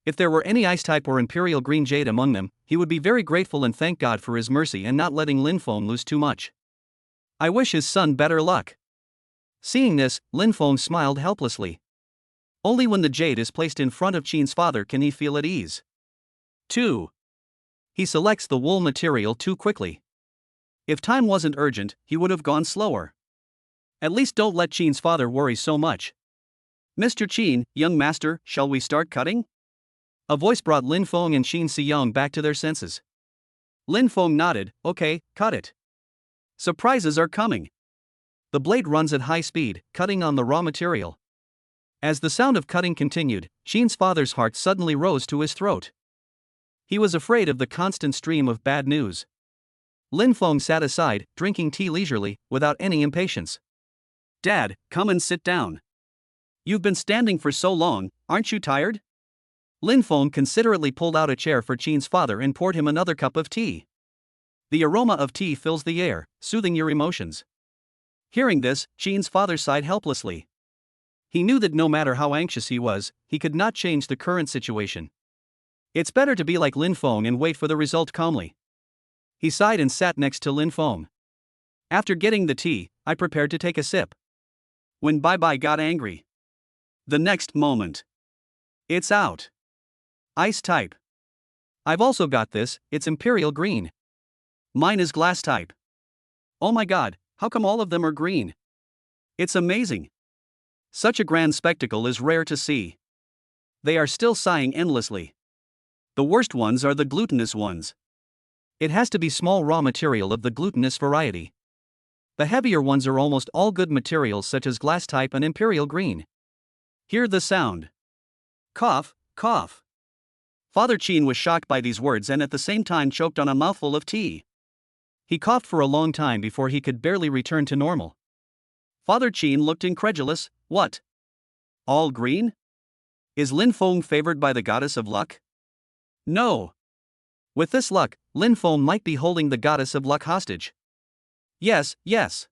If there were any ice type or imperial green jade among them, he would be very grateful and thank God for his mercy and not letting Lin Feng lose too much. I wish his son better luck. Seeing this, Lin Feng smiled helplessly. Only when the jade is placed in front of Qin's father can he feel at ease. 2. He selects the wool material too quickly. If time wasn't urgent, he would have gone slower. At least don't let Qin's father worry so much. "Mr. Qin, young master, shall we start cutting?" A voice brought Lin Feng and Qin Xiyang back to their senses. Lin Feng nodded, "Okay, cut it. Surprises are coming." The blade runs at high speed, cutting on the raw material. As the sound of cutting continued, Qin's father's heart suddenly rose to his throat. He was afraid of the constant stream of bad news. Lin Feng sat aside, drinking tea leisurely, without any impatience. "Dad, come and sit down. You've been standing for so long, aren't you tired?" Lin Feng considerately pulled out a chair for Qin's father and poured him another cup of tea. The aroma of tea fills the air, soothing your emotions. Hearing this, Qin's father sighed helplessly. He knew that no matter how anxious he was, he could not change the current situation. It's better to be like Lin Feng and wait for the result calmly. He sighed and sat next to Lin Feng. After getting the tea, I prepared to take a sip. When Bai got angry. The next moment. "It's out. Ice type. I've also got this, it's imperial green. Mine is glass type. Oh my god, how come all of them are green? It's amazing. Such a grand spectacle is rare to see." They are still sighing endlessly. The worst ones are the glutinous ones. It has to be small raw material of the glutinous variety. The heavier ones are almost all good materials such as glass type and imperial green. Hear the sound. Cough, cough. Father Qin was shocked by these words and at the same time choked on a mouthful of tea. He coughed for a long time before he could barely return to normal. Father Qin looked incredulous. "What? All green? Is Lin Feng favored by the goddess of luck?" "No. With this luck, Lin Feng might be holding the goddess of luck hostage." "Yes, yes."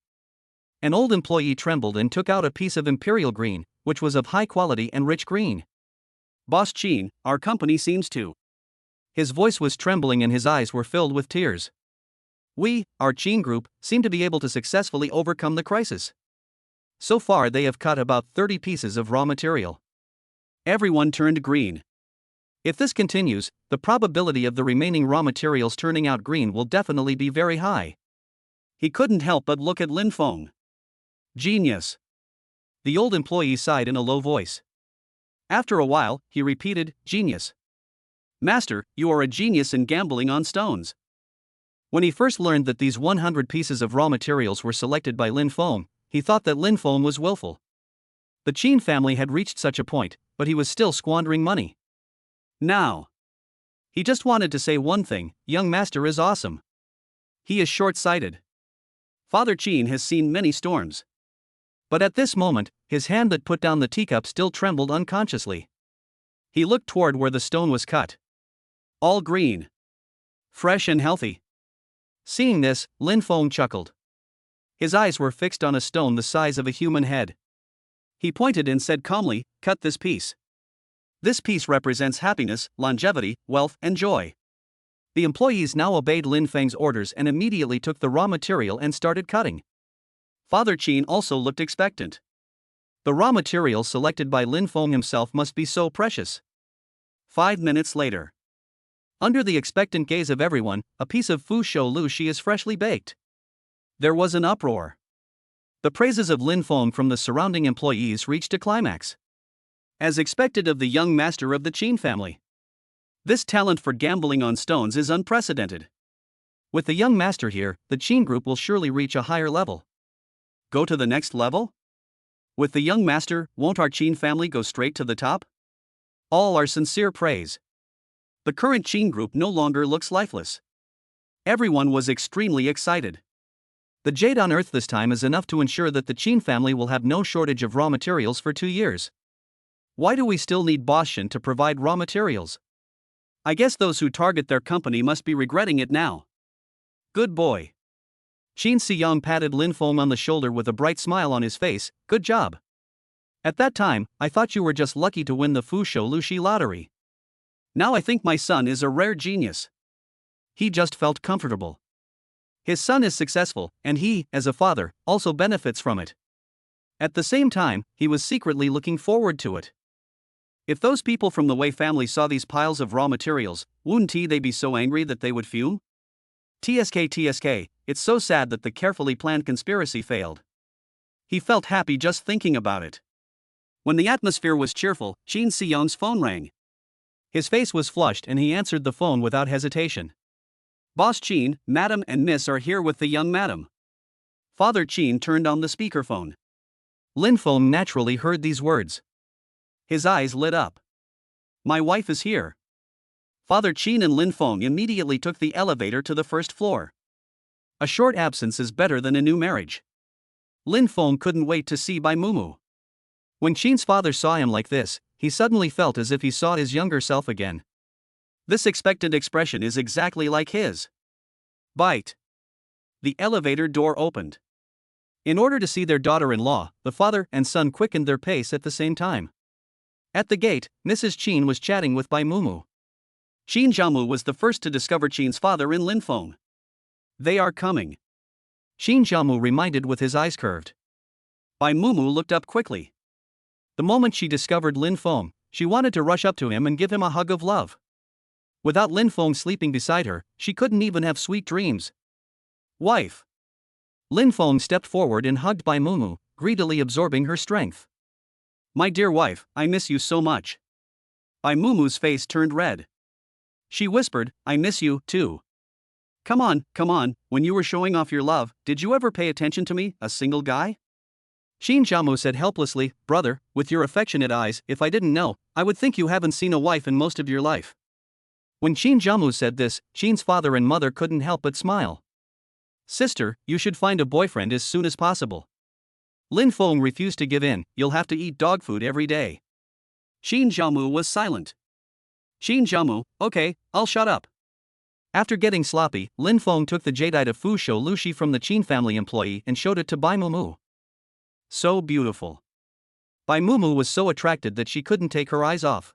An old employee trembled and took out a piece of imperial green, which was of high quality and rich green. "Boss Qin, our company seems to." His voice was trembling and his eyes were filled with tears. Our Qin group, seem to be able to successfully overcome the crisis. So far they have cut about 30 pieces of raw material." Everyone turned green. If this continues, the probability of the remaining raw materials turning out green will definitely be very high. He couldn't help but look at Lin Feng. "Genius." The old employee sighed in a low voice. After a while, he repeated, "Genius. Master, you are a genius in gambling on stones." When he first learned that these 100 pieces of raw materials were selected by Lin Feng, he thought that Lin Feng was willful. The Qin family had reached such a point, but he was still squandering money. Now, he just wanted to say one thing: young master is awesome. He is short-sighted. Father Qin has seen many storms. But at this moment, his hand that put down the teacup still trembled unconsciously. He looked toward where the stone was cut. All green. Fresh and healthy. Seeing this, Lin Feng chuckled. His eyes were fixed on a stone the size of a human head. He pointed and said calmly, "Cut this piece. This piece represents happiness, longevity, wealth, and joy." The employees now obeyed Lin Feng's orders and immediately took the raw material and started cutting. Father Qin also looked expectant. The raw material selected by Lin Feng himself must be so precious. 5 minutes later. Under the expectant gaze of everyone, a piece of fu shou lu shi is freshly baked. There was an uproar. The praises of Lin Feng from the surrounding employees reached a climax. As expected of the young master of the Qin family. This talent for gambling on stones is unprecedented. With the young master here, the Qin group will surely reach a higher level. Go to the next level? With the young master, won't our Qin family go straight to the top? All are sincere praise. The current Qin group no longer looks lifeless. Everyone was extremely excited. The jade on Earth this time is enough to ensure that the Qin family will have no shortage of raw materials for 2 years. Why do we still need Boshan to provide raw materials? I guess those who target their company must be regretting it now. Good boy. Qin Siyang patted Lin Feng on the shoulder with a bright smile on his face. Good job. At that time, I thought you were just lucky to win the Fusho Lushi lottery. Now I think my son is a rare genius. He just felt comfortable. His son is successful, and he, as a father, also benefits from it. At the same time, he was secretly looking forward to it. If those people from the Wei family saw these piles of raw materials, wouldn't they be so angry that they would fume? TSK, it's so sad that the carefully planned conspiracy failed. He felt happy just thinking about it. When the atmosphere was cheerful, Qin Siyang's phone rang. His face was flushed and he answered the phone without hesitation. Boss Qin, Madam and Miss are here with the young madam. Father Qin turned on the speakerphone. Lin Feng naturally heard these words. His eyes lit up. My wife is here. Father Qin and Lin Feng immediately took the elevator to the first floor. A short absence is better than a new marriage. Lin Feng couldn't wait to see Bai Mumu. When Qin's father saw him like this, he suddenly felt as if he saw his younger self again. This expectant expression is exactly like his. Bite. The elevator door opened. In order to see their daughter-in-law, the father and son quickened their pace at the same time. At the gate, Mrs. Qin was chatting with Bai Mumu. Qin Jiamu was the first to discover Qin's father in Lin Feng. They are coming. Qin Jiamu reminded with his eyes curved. Bai Mumu looked up quickly. The moment she discovered Lin Feng, she wanted to rush up to him and give him a hug of love. Without Lin Feng sleeping beside her, she couldn't even have sweet dreams. Wife. Lin Feng stepped forward and hugged Bai Mumu, greedily absorbing her strength. My dear wife, I miss you so much. Bai Mumu's face turned red. She whispered, I miss you, too. Come on, when you were showing off your love, did you ever pay attention to me, a single guy? Qin Jiamu said helplessly, brother, with your affectionate eyes, if I didn't know, I would think you haven't seen a wife in most of your life. When Qin Jiamu said this, Qin's father and mother couldn't help but smile. Sister, you should find a boyfriend as soon as possible. Lin Feng refused to give in, you'll have to eat dog food every day. Qin Jiamu was silent. Qin Jiamu, okay, I'll shut up. After getting sloppy, Lin Feng took the jadeite of Fusho Lushi from the Qin family employee and showed it to Bai Mumu. So beautiful. Bai Mumu was so attracted that she couldn't take her eyes off.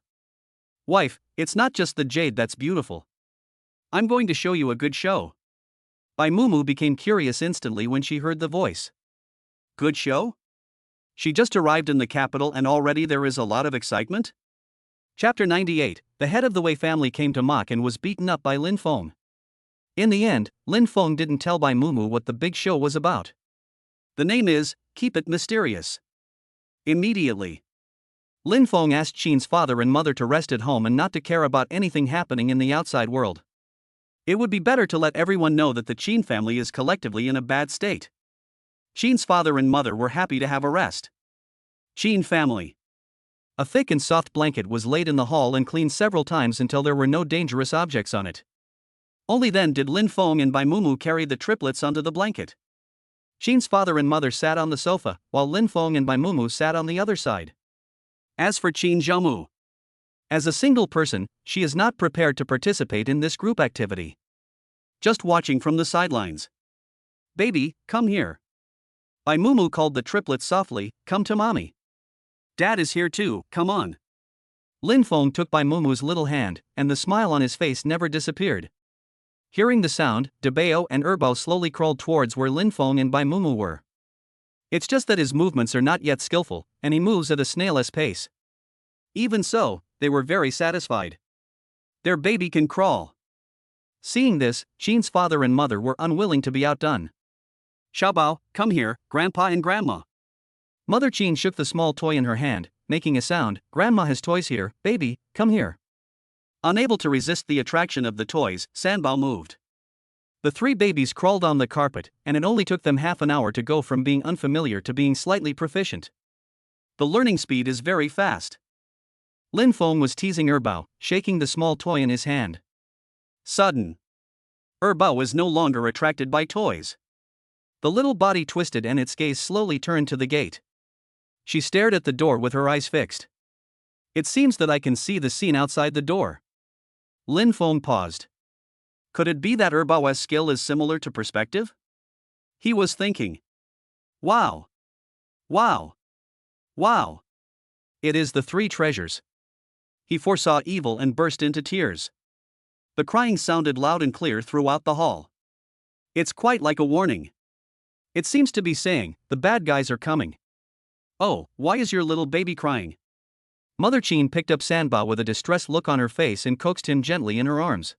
Wife, it's not just the jade that's beautiful. I'm going to show you a good show. Bai Mumu became curious instantly when she heard the voice. Good show? She just arrived in the capital and already there is a lot of excitement? Chapter 98, the head of the Wei family came to mock and was beaten up by Lin Feng. In the end, Lin Feng didn't tell Bai Mumu what the big show was about. The name is, keep it mysterious. Immediately. Lin Feng asked Qin's father and mother to rest at home and not to care about anything happening in the outside world. It would be better to let everyone know that the Qin family is collectively in a bad state. Qin's father and mother were happy to have a rest. Qin family. A thick and soft blanket was laid in the hall and cleaned several times until there were no dangerous objects on it. Only then did Lin Feng and Bai Mumu carry the triplets onto the blanket. Qin's father and mother sat on the sofa, while Lin Feng and Bai Mumu sat on the other side. As for Qin Jiamu, as a single person, she is not prepared to participate in this group activity. Just watching from the sidelines. Baby, come here. Bai Mumu called the triplets softly, come to mommy. Dad is here too, come on. Lin Feng took Bai Mumu's little hand, and the smile on his face never disappeared. Hearing the sound, Debao and Erbao slowly crawled towards where Lin Feng and Bai Mumu were. It's just that his movements are not yet skillful, and he moves at a snail's pace. Even so, they were very satisfied. Their baby can crawl. Seeing this, Qin's father and mother were unwilling to be outdone. Xiaobao, come here, Grandpa and Grandma. Mother Qin shook the small toy in her hand, making a sound. Grandma has toys here, baby, come here. Unable to resist the attraction of the toys, Sanbao moved. The three babies crawled on the carpet, and it only took them half an hour to go from being unfamiliar to being slightly proficient. The learning speed is very fast. Lin Feng was teasing Bao, shaking the small toy in his hand. Sudden. Bao was no longer attracted by toys. The little body twisted and its gaze slowly turned to the gate. She stared at the door with her eyes fixed. It seems that I can see the scene outside the door. Lin Feng paused. Could it be that Bao's skill is similar to perspective? He was thinking. Wow. Wow. Wow. It is the three treasures. He foresaw evil and burst into tears. The crying sounded loud and clear throughout the hall. It's quite like a warning. It seems to be saying, the bad guys are coming. Oh, why is your little baby crying? Mother Qin picked up Sanbao with a distressed look on her face and coaxed him gently in her arms.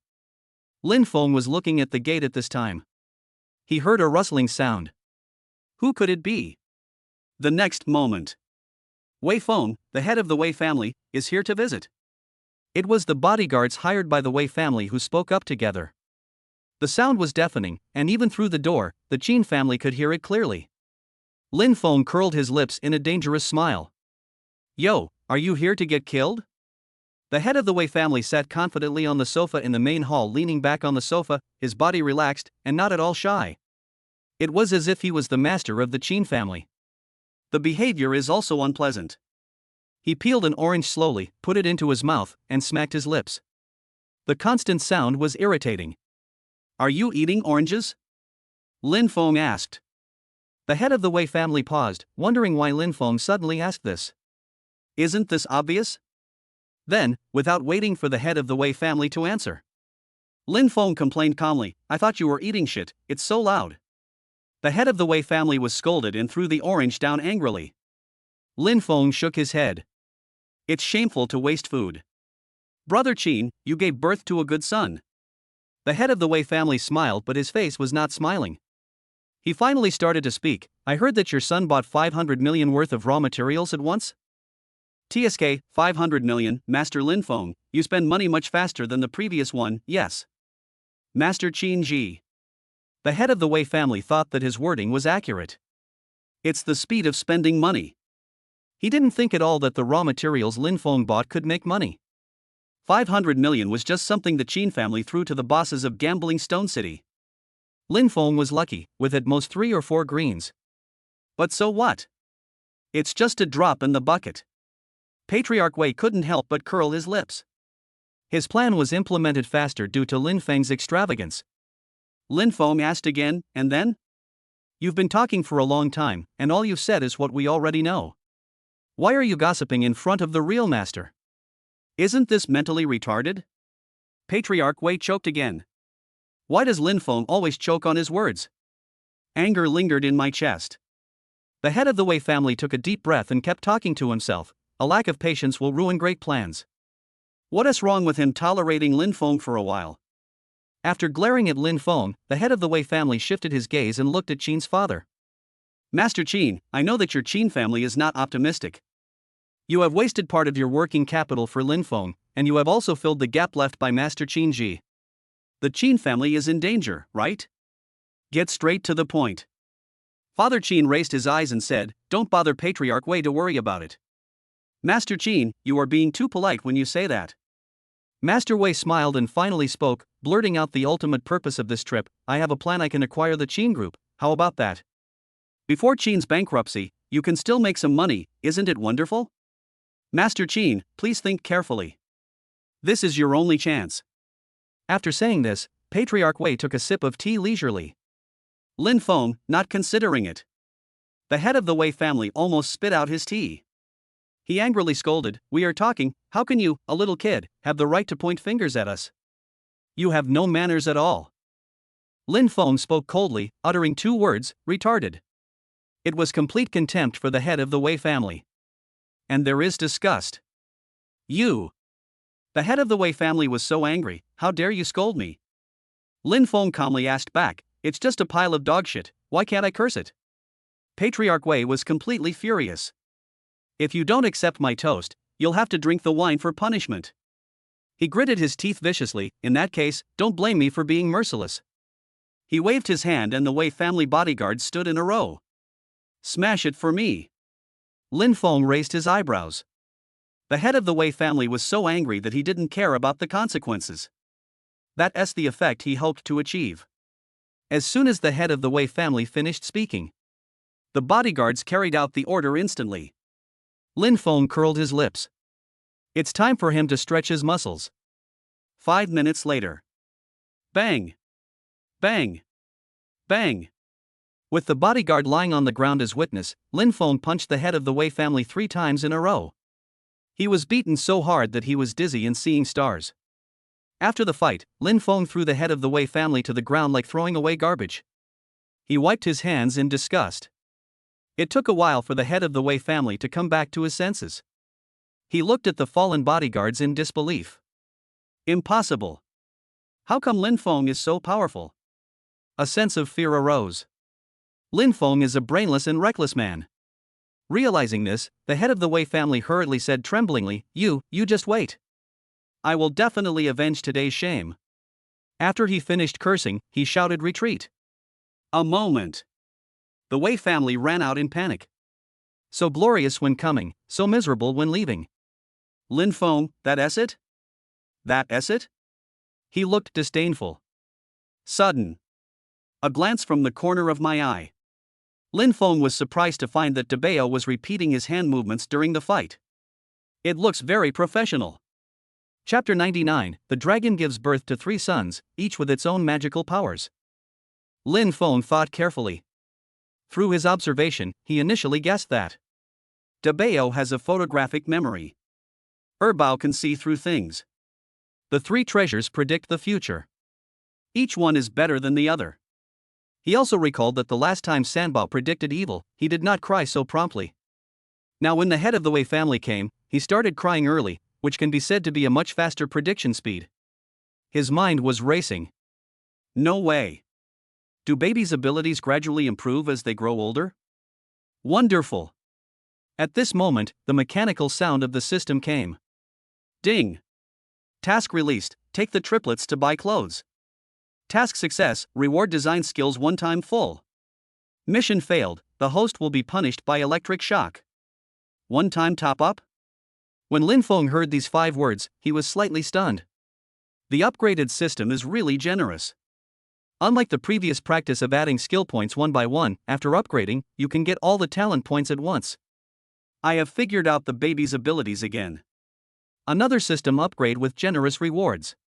Lin Feng was looking at the gate at this time. He heard a rustling sound. Who could it be? The next moment. Wei Feng, the head of the Wei family, is here to visit. It was the bodyguards hired by the Wei family who spoke up together. The sound was deafening, and even through the door, the Qin family could hear it clearly. Lin Feng curled his lips in a dangerous smile. Yo, are you here to get killed? The head of the Wei family sat confidently on the sofa in the main hall, leaning back on the sofa, his body relaxed, and not at all shy. It was as if he was the master of the Qin family. The behavior is also unpleasant. He peeled an orange slowly, put it into his mouth, and smacked his lips. The constant sound was irritating. Are you eating oranges? Lin Feng asked. The head of the Wei family paused, wondering why Lin Feng suddenly asked this. Isn't this obvious? Then, without waiting for the head of the Wei family to answer, Lin Feng complained calmly, I thought you were eating shit, it's so loud. The head of the Wei family was scolded and threw the orange down angrily. Lin Feng shook his head. It's shameful to waste food. Brother Qin, you gave birth to a good son. The head of the Wei family smiled, but his face was not smiling. He finally started to speak. I heard that your son bought 500 million worth of raw materials at once? TSK, 500 million, Master Lin Feng, you spend money much faster than the previous one, yes. Master Qin Ji. The head of the Wei family thought that his wording was accurate. It's the speed of spending money. He didn't think at all that the raw materials Lin Feng bought could make money. 500 million was just something the Qin family threw to the bosses of gambling Stone City. Lin Feng was lucky, with at most 3 or 4 greens. But so what? It's just a drop in the bucket. Patriarch Wei couldn't help but curl his lips. His plan was implemented faster due to Lin Feng's extravagance. Lin Feng asked again, and then? You've been talking for a long time, and all you've said is what we already know. Why are you gossiping in front of the real master? Isn't this mentally retarded? Patriarch Wei choked again. Why does Lin Feng always choke on his words? Anger lingered in my chest. The head of the Wei family took a deep breath and kept talking to himself. A lack of patience will ruin great plans. What is wrong with him tolerating Lin Feng for a while? After glaring at Lin Feng, the head of the Wei family shifted his gaze and looked at Qin's father. Master Qin, I know that your Qin family is not optimistic. You have wasted part of your working capital for Lin Feng, and you have also filled the gap left by Master Qin Ji. The Qin family is in danger, right? Get straight to the point. Father Qin raised his eyes and said, Don't bother Patriarch Wei to worry about it. Master Qin, you are being too polite when you say that. Master Wei smiled and finally spoke, blurting out the ultimate purpose of this trip. I have a plan. I can acquire the Qin group. How about that? Before Qin's bankruptcy, you can still make some money, isn't it wonderful? Master Qin, please think carefully. This is your only chance. After saying this, Patriarch Wei took a sip of tea leisurely. Lin Feng, not considering it. The head of the Wei family almost spit out his tea. He angrily scolded, We are talking, how can you, a little kid, have the right to point fingers at us? You have no manners at all. Lin Feng spoke coldly, uttering 2 words, retarded. It was complete contempt for the head of the Wei family. And there is disgust. You. The head of the Wei family was so angry, how dare you scold me? Lin Feng calmly asked back, It's just a pile of dog shit, why can't I curse it? Patriarch Wei was completely furious. If you don't accept my toast, you'll have to drink the wine for punishment. He gritted his teeth viciously. In that case, don't blame me for being merciless. He waved his hand and the Wei family bodyguards stood in a row. Smash it for me. Lin Feng raised his eyebrows. The head of the Wei family was so angry that he didn't care about the consequences. That's the effect he hoped to achieve. As soon as the head of the Wei family finished speaking, the bodyguards carried out the order instantly. Lin Feng curled his lips. It's time for him to stretch his muscles. 5 minutes later. Bang! Bang! Bang! With the bodyguard lying on the ground as witness, Lin Feng punched the head of the Wei family 3 times in a row. He was beaten so hard that he was dizzy and seeing stars. After the fight, Lin Feng threw the head of the Wei family to the ground like throwing away garbage. He wiped his hands in disgust. It took a while for the head of the Wei family to come back to his senses. He looked at the fallen bodyguards in disbelief. Impossible. How come Lin Feng is so powerful? A sense of fear arose. Lin Feng is a brainless and reckless man. Realizing this, the head of the Wei family hurriedly said tremblingly, You just wait. I will definitely avenge today's shame. After he finished cursing, he shouted retreat. A moment. The Wei family ran out in panic. So glorious when coming, so miserable when leaving. Lin Feng, that's it? That's it? He looked disdainful. Sudden. A glance from the corner of my eye. Lin Feng was surprised to find that Debao was repeating his hand movements during the fight. It looks very professional. Chapter 99, The Dragon gives birth to 3 sons, each with its own magical powers. Lin Feng thought carefully. Through his observation, he initially guessed that Debao has a photographic memory. Bao can see through things. The 3 treasures predict the future. Each one is better than the other. He also recalled that the last time Sanbao predicted evil, he did not cry so promptly. Now when the head of the Wei family came, he started crying early, which can be said to be a much faster prediction speed. His mind was racing. No way. Do babies' abilities gradually improve as they grow older? Wonderful. At this moment, the mechanical sound of the system came. Ding. Task released, take the triplets to buy clothes. Task success, reward design skills 1 time full. Mission failed, the host will be punished by electric shock. 1 time top up? When Lin Feng heard these 5 words, he was slightly stunned. The upgraded system is really generous. Unlike the previous practice of adding skill points 1 by 1, after upgrading, you can get all the talent points at once. I have figured out the baby's abilities again. Another system upgrade with generous rewards.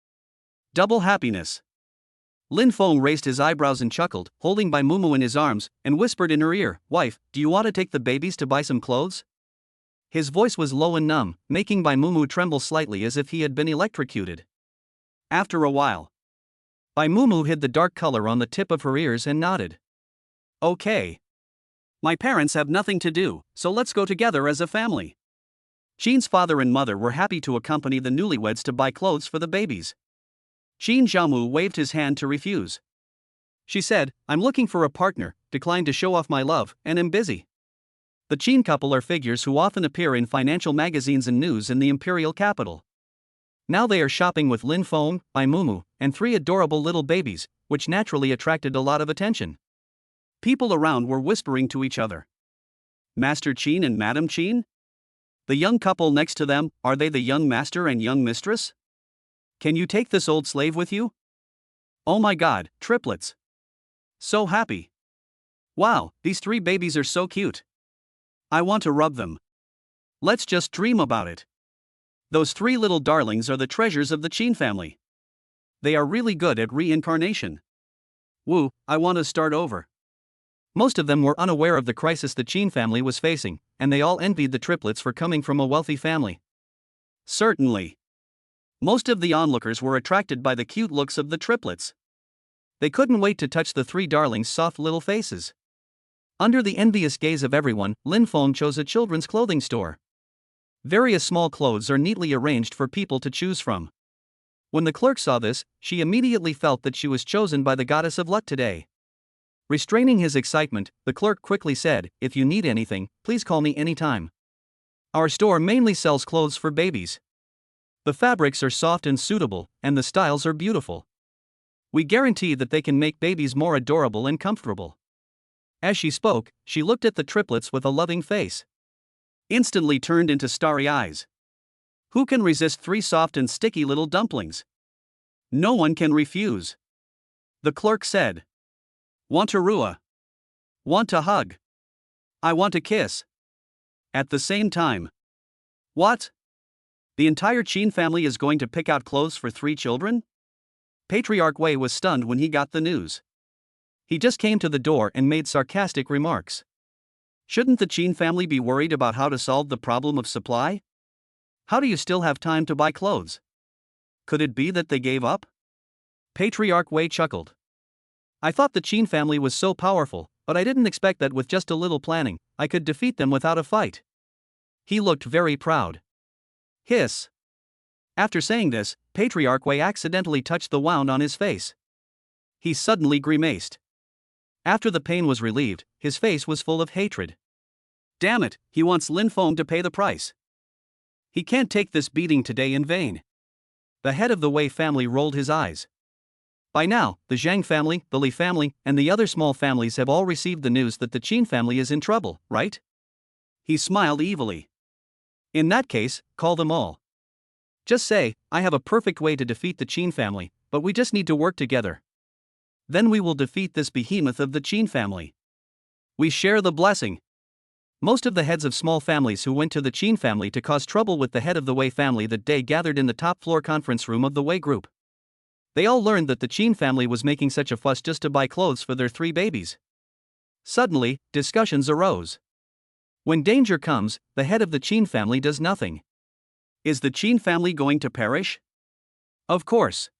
Double happiness. Lin Feng raised his eyebrows and chuckled, holding Bai Mumu in his arms, and whispered in her ear, Wife, do you want to take the babies to buy some clothes? His voice was low and numb, making Bai Mumu tremble slightly as if he had been electrocuted. After a while, Bai Mumu hid the dark color on the tip of her ears and nodded. Okay. My parents have nothing to do, so let's go together as a family. Qin's father and mother were happy to accompany the newlyweds to buy clothes for the babies. Qin Xiaomu waved his hand to refuse. She said, I'm looking for a partner, declined to show off my love, and am busy. The Qin couple are figures who often appear in financial magazines and news in the imperial capital. Now they are shopping with Lin Feng, Bai Mumu, and 3 adorable little babies, which naturally attracted a lot of attention. People around were whispering to each other. Master Qin and Madam Qin? The young couple next to them, are they the young master and young mistress? Can you take this old slave with you? Oh my god, triplets. So happy. Wow, these 3 babies are so cute. I want to rub them. Let's just dream about it. Those 3 little darlings are the treasures of the Qin family. They are really good at reincarnation. Woo, I want to start over. Most of them were unaware of the crisis the Qin family was facing, and they all envied the triplets for coming from a wealthy family. Certainly. Most of the onlookers were attracted by the cute looks of the triplets. They couldn't wait to touch the 3 darlings' soft little faces. Under the envious gaze of everyone, Lin Feng chose a children's clothing store. Various small clothes are neatly arranged for people to choose from. When the clerk saw this, she immediately felt that she was chosen by the goddess of luck today. Restraining his excitement, the clerk quickly said, "If you need anything, please call me anytime. Our store mainly sells clothes for babies. The fabrics are soft and suitable, and the styles are beautiful. We guarantee that they can make babies more adorable and comfortable." As she spoke, she looked at the triplets with a loving face. Instantly turned into starry eyes. Who can resist 3 soft and sticky little dumplings? No one can refuse. The clerk said, "Want to rua? Want to hug? I want a kiss." At the same time. What? The entire Qin family is going to pick out clothes for 3 children? Patriarch Wei was stunned when he got the news. He just came to the door and made sarcastic remarks. Shouldn't the Qin family be worried about how to solve the problem of supply? How do you still have time to buy clothes? Could it be that they gave up? Patriarch Wei chuckled. I thought the Qin family was so powerful, but I didn't expect that with just a little planning, I could defeat them without a fight. He looked very proud. Hiss. After saying this, Patriarch Wei accidentally touched the wound on his face. He suddenly grimaced. After the pain was relieved, his face was full of hatred. Damn it, he wants Lin Feng to pay the price. He can't take this beating today in vain. The head of the Wei family rolled his eyes. By now, the Zhang family, the Li family, and the other small families have all received the news that the Qin family is in trouble, right? He smiled evilly. In that case, call them all. Just say, I have a perfect way to defeat the Qin family, but we just need to work together. Then we will defeat this behemoth of the Qin family. We share the blessing. Most of the heads of small families who went to the Qin family to cause trouble with the head of the Wei family that day gathered in the top floor conference room of the Wei group. They all learned that the Qin family was making such a fuss just to buy clothes for their 3 babies. Suddenly, discussions arose. When danger comes, the head of the Qin family does nothing. Is the Qin family going to perish? Of course.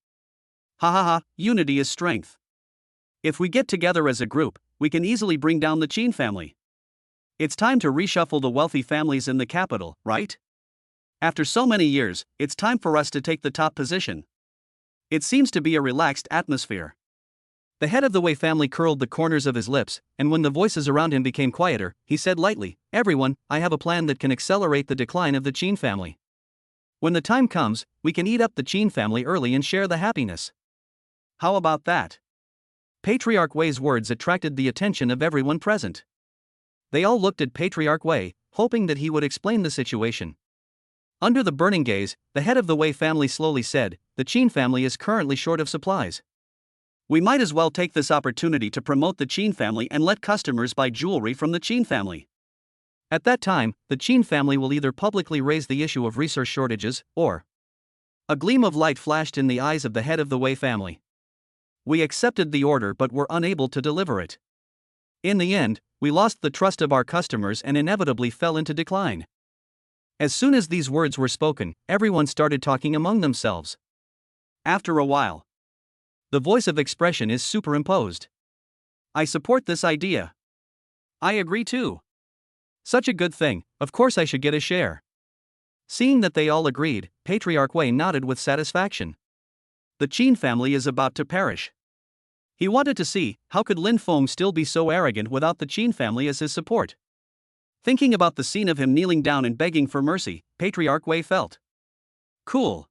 Ha ha ha, unity is strength. If we get together as a group, we can easily bring down the Qin family. It's time to reshuffle the wealthy families in the capital, right? After so many years, it's time for us to take the top position. It seems to be a relaxed atmosphere. The head of the Wei family curled the corners of his lips, and when the voices around him became quieter, he said lightly, Everyone, I have a plan that can accelerate the decline of the Qin family. When the time comes, we can eat up the Qin family early and share the happiness. How about that? Patriarch Wei's words attracted the attention of everyone present. They all looked at Patriarch Wei, hoping that he would explain the situation. Under the burning gaze, the head of the Wei family slowly said, The Qin family is currently short of supplies. We might as well take this opportunity to promote the Qin family and let customers buy jewelry from the Qin family. At that time, the Qin family will either publicly raise the issue of resource shortages, or... A gleam of light flashed in the eyes of the head of the Wei family. We accepted the order but were unable to deliver it. In the end, we lost the trust of our customers and inevitably fell into decline. As soon as these words were spoken, everyone started talking among themselves. After a while, the voice of expression is superimposed. I support this idea. I agree too. Such a good thing, of course I should get a share. Seeing that they all agreed, Patriarch Wei nodded with satisfaction. The Qin family is about to perish. He wanted to see, how could Lin Feng still be so arrogant without the Qin family as his support? Thinking about the scene of him kneeling down and begging for mercy, Patriarch Wei felt cool.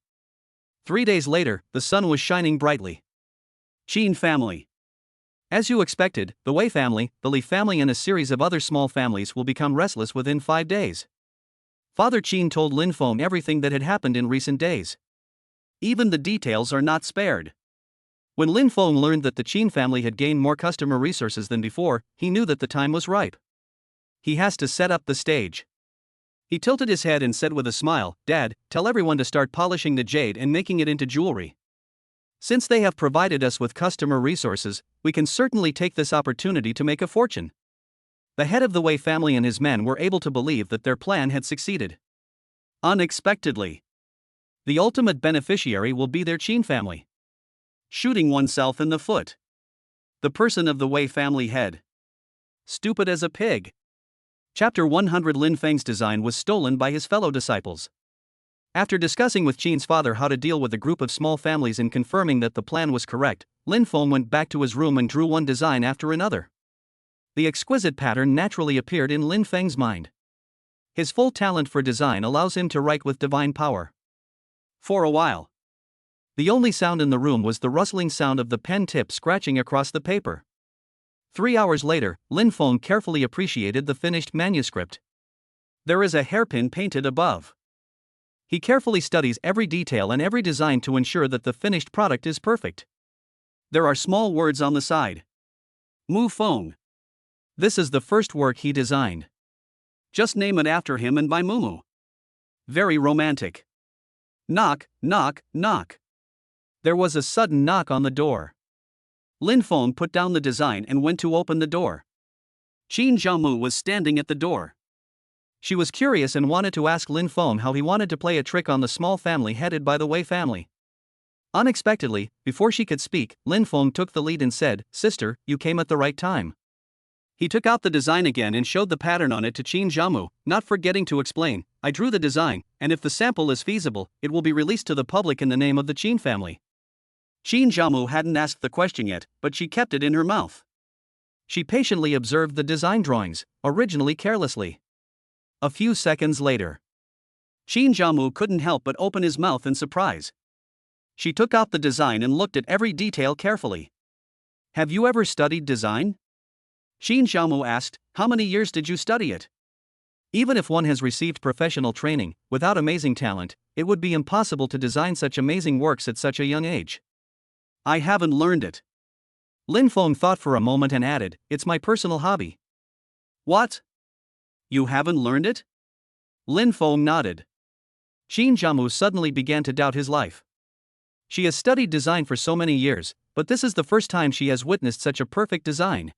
3 days later, the sun was shining brightly. Qin family. As you expected, the Wei family, the Li family and a series of other small families will become restless within 5 days. Father Qin told Lin Feng everything that had happened in recent days. Even the details are not spared. When Lin Feng learned that the Qin family had gained more customer resources than before, he knew that the time was ripe. He has to set up the stage. He tilted his head and said with a smile, Dad, tell everyone to start polishing the jade and making it into jewelry. Since they have provided us with customer resources, we can certainly take this opportunity to make a fortune. The head of the Wei family and his men were able to believe that their plan had succeeded. Unexpectedly, the ultimate beneficiary will be their Qin family. Shooting oneself in the foot. The person of the Wei family head. Stupid as a pig. Chapter 100 Lin Feng's design was stolen by his fellow disciples. After discussing with Qin's father how to deal with a group of small families and confirming that the plan was correct, Lin Feng went back to his room and drew one design after another. The exquisite pattern naturally appeared in Lin Feng's mind. His full talent for design allows him to write with divine power. For a while, the only sound in the room was the rustling sound of the pen tip scratching across the paper. 3 hours later, Lin Feng carefully appreciated the finished manuscript. There is a hairpin painted above. He carefully studies every detail and every design to ensure that the finished product is perfect. There are small words on the side. Mu Feng. This is the first work he designed. Just name it after him and by Mumu. Very romantic. Knock, knock, knock. There was a sudden knock on the door. Lin Feng put down the design and went to open the door. Qin Jiamu was standing at the door. She was curious and wanted to ask Lin Feng how he wanted to play a trick on the small family headed by the Wei family. Unexpectedly, before she could speak, Lin Feng took the lead and said, "Sister, you came at the right time." He took out the design again and showed the pattern on it to Qin Jiamu, not forgetting to explain, "I drew the design, and if the sample is feasible, it will be released to the public in the name of the Qin family." Qin Jiamu hadn't asked the question yet, but she kept it in her mouth. She patiently observed the design drawings, originally carelessly. A few seconds later, Qin Jiamu couldn't help but open his mouth in surprise. She took out the design and looked at every detail carefully. "Have you ever studied design?" Qin Jiamu asked, "How many years did you study it?" Even if one has received professional training, without amazing talent, it would be impossible to design such amazing works at such a young age. "I haven't learned it." Lin Feng thought for a moment and added, "It's my personal hobby." "What? You haven't learned it?" Lin Feng nodded. Qin Jiamu suddenly began to doubt his life. She has studied design for so many years, but this is the first time she has witnessed such a perfect design.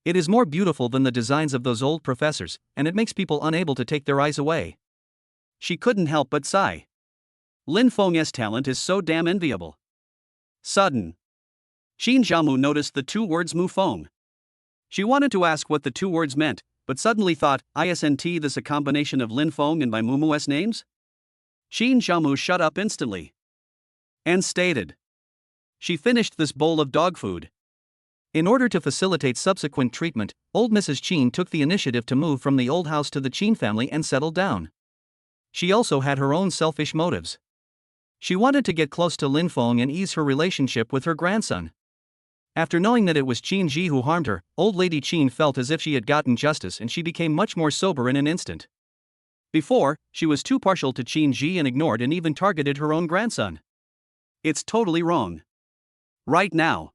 It is more beautiful than the designs of those old professors, and it makes people unable to take their eyes away. She couldn't help but sigh. Lin Feng's talent is so damn enviable. Sudden. Qin Jiamu noticed the two words Mu Feng. She wanted to ask what the two words meant, but suddenly thought, "Isn't this a combination of Lin Feng and by Mumu's names?" Qin Jiamu shut up instantly. And stated. She finished this bowl of dog food. In order to facilitate subsequent treatment, old Mrs. Qin took the initiative to move from the old house to the Qin family and settle down. She also had her own selfish motives. She wanted to get close to Lin Feng and ease her relationship with her grandson. After knowing that it was Qin Ji who harmed her, old lady Qin felt as if she had gotten justice and she became much more sober in an instant. Before, she was too partial to Qin Ji and ignored and even targeted her own grandson. It's totally wrong. Right now,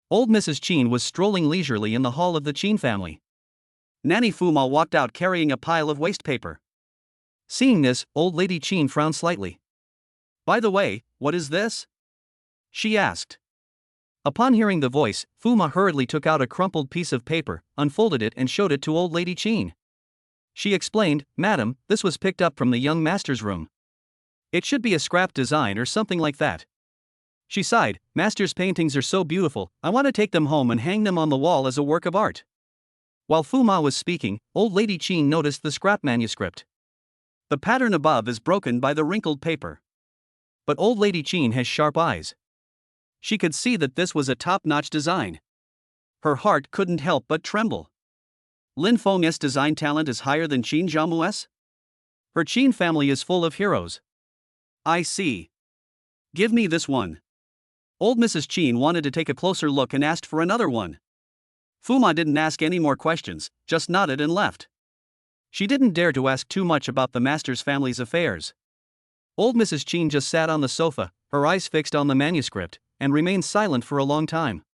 old Mrs. Qin was strolling leisurely in the hall of the Qin family. Nanny Fu Ma walked out carrying a pile of waste paper. Seeing this, old lady Qin frowned slightly. "By the way, what is this?" she asked. Upon hearing the voice, Fu Ma hurriedly took out a crumpled piece of paper, unfolded it and showed it to old lady Qin. She explained, "Madam, this was picked up from the young master's room. It should be a scrap design or something like that." She sighed, "Master's paintings are so beautiful, I want to take them home and hang them on the wall as a work of art." While Fu Ma was speaking, old lady Qin noticed the scrap manuscript. The pattern above is broken by the wrinkled paper. But old lady Qin has sharp eyes. She could see that this was a top-notch design. Her heart couldn't help but tremble. Lin Feng's design talent is higher than Qin Jiamu's? Her Qin family is full of heroes. I see. Give me this one. Old Mrs. Qin wanted to take a closer look and asked for another one. Fu Ma didn't ask any more questions, just nodded and left. She didn't dare to ask too much about the master's family's affairs. Old Mrs. Qin just sat on the sofa, her eyes fixed on the manuscript, and remained silent for a long time.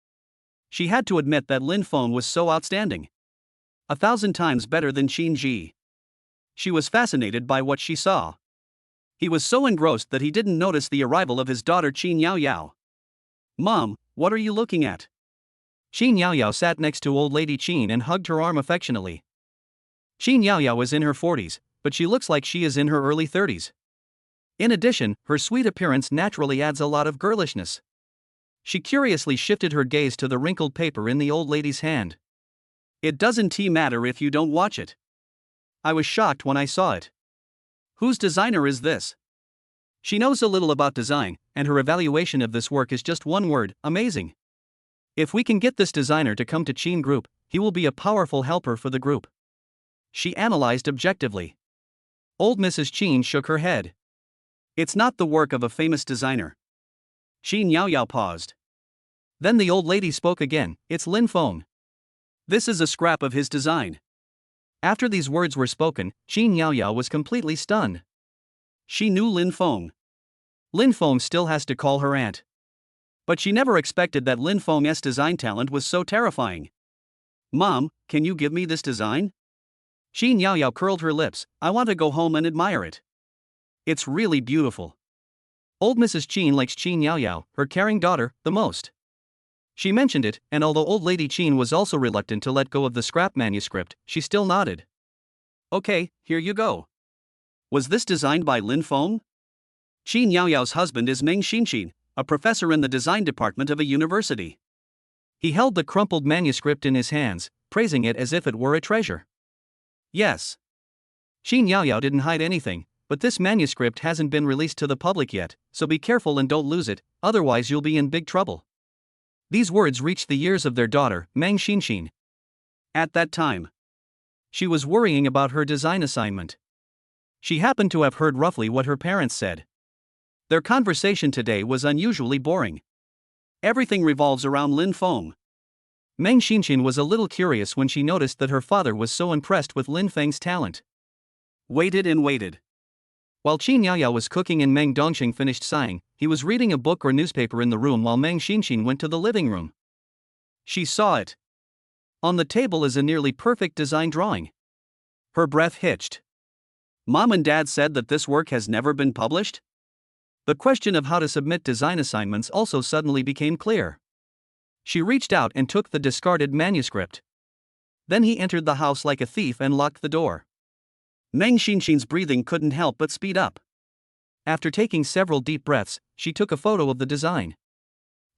She had to admit that Lin Feng was so outstanding. 1,000 times better than Qin Ji. She was fascinated by what she saw. He was so engrossed that he didn't notice the arrival of his daughter Qin Yao Yao. "Mom, what are you looking at?" Qin Yao Yao sat next to old lady Qin and hugged her arm affectionately. Qin Yao Yao is in her 40s, but she looks like she is in her early 30s. In addition, her sweet appearance naturally adds a lot of girlishness. She curiously shifted her gaze to the wrinkled paper in the old lady's hand. "It doesn't matter if you don't watch it. I was shocked when I saw it. Whose designer is this?" She knows a little about design, and her evaluation of this work is just one word: amazing. If we can get this designer to come to Qin Group, he will be a powerful helper for the group. She analyzed objectively. Old Mrs. Qin shook her head. It's not the work of a famous designer. Qin Yaoyao paused. Then the old lady spoke again. It's Lin Feng. This is a scrap of his design. After these words were spoken, Qin Yaoyao was completely stunned. She knew Lin Feng. Lin Feng still has to call her aunt. But she never expected that Lin Feng's design talent was so terrifying. Mom, can you give me this design? Qin Yaoyao curled her lips. I want to go home and admire it. It's really beautiful. Old Mrs. Qin likes Qin Yaoyao, her caring daughter, the most. She mentioned it, and although old lady Qin was also reluctant to let go of the scrap manuscript, she still nodded. Okay, here you go. Was this designed by Lin Feng? Qin Yaoyao's husband is Meng Xinxin, a professor in the design department of a university. He held the crumpled manuscript in his hands, praising it as if it were a treasure. Yes. Qin Yaoyao didn't hide anything, but this manuscript hasn't been released to the public yet, so be careful and don't lose it, otherwise you'll be in big trouble. These words reached the ears of their daughter, Meng Xinxin. At that time, she was worrying about her design assignment. She happened to have heard roughly what her parents said. Their conversation today was unusually boring. Everything revolves around Lin Feng. Meng Xinxin was a little curious when she noticed that her father was so impressed with Lin Feng's talent. Waited and waited. While Qin Yaoyao was cooking and Meng Dongxing finished sighing, he was reading a book or newspaper in the room while Meng Xinxin went to the living room. She saw it. On the table is a nearly perfect design drawing. Her breath hitched. Mom and Dad said that this work has never been published? The question of how to submit design assignments also suddenly became clear. She reached out and took the discarded manuscript. Then he entered the house like a thief and locked the door. Meng Xinxin's breathing couldn't help but speed up. After taking several deep breaths, she took a photo of the design.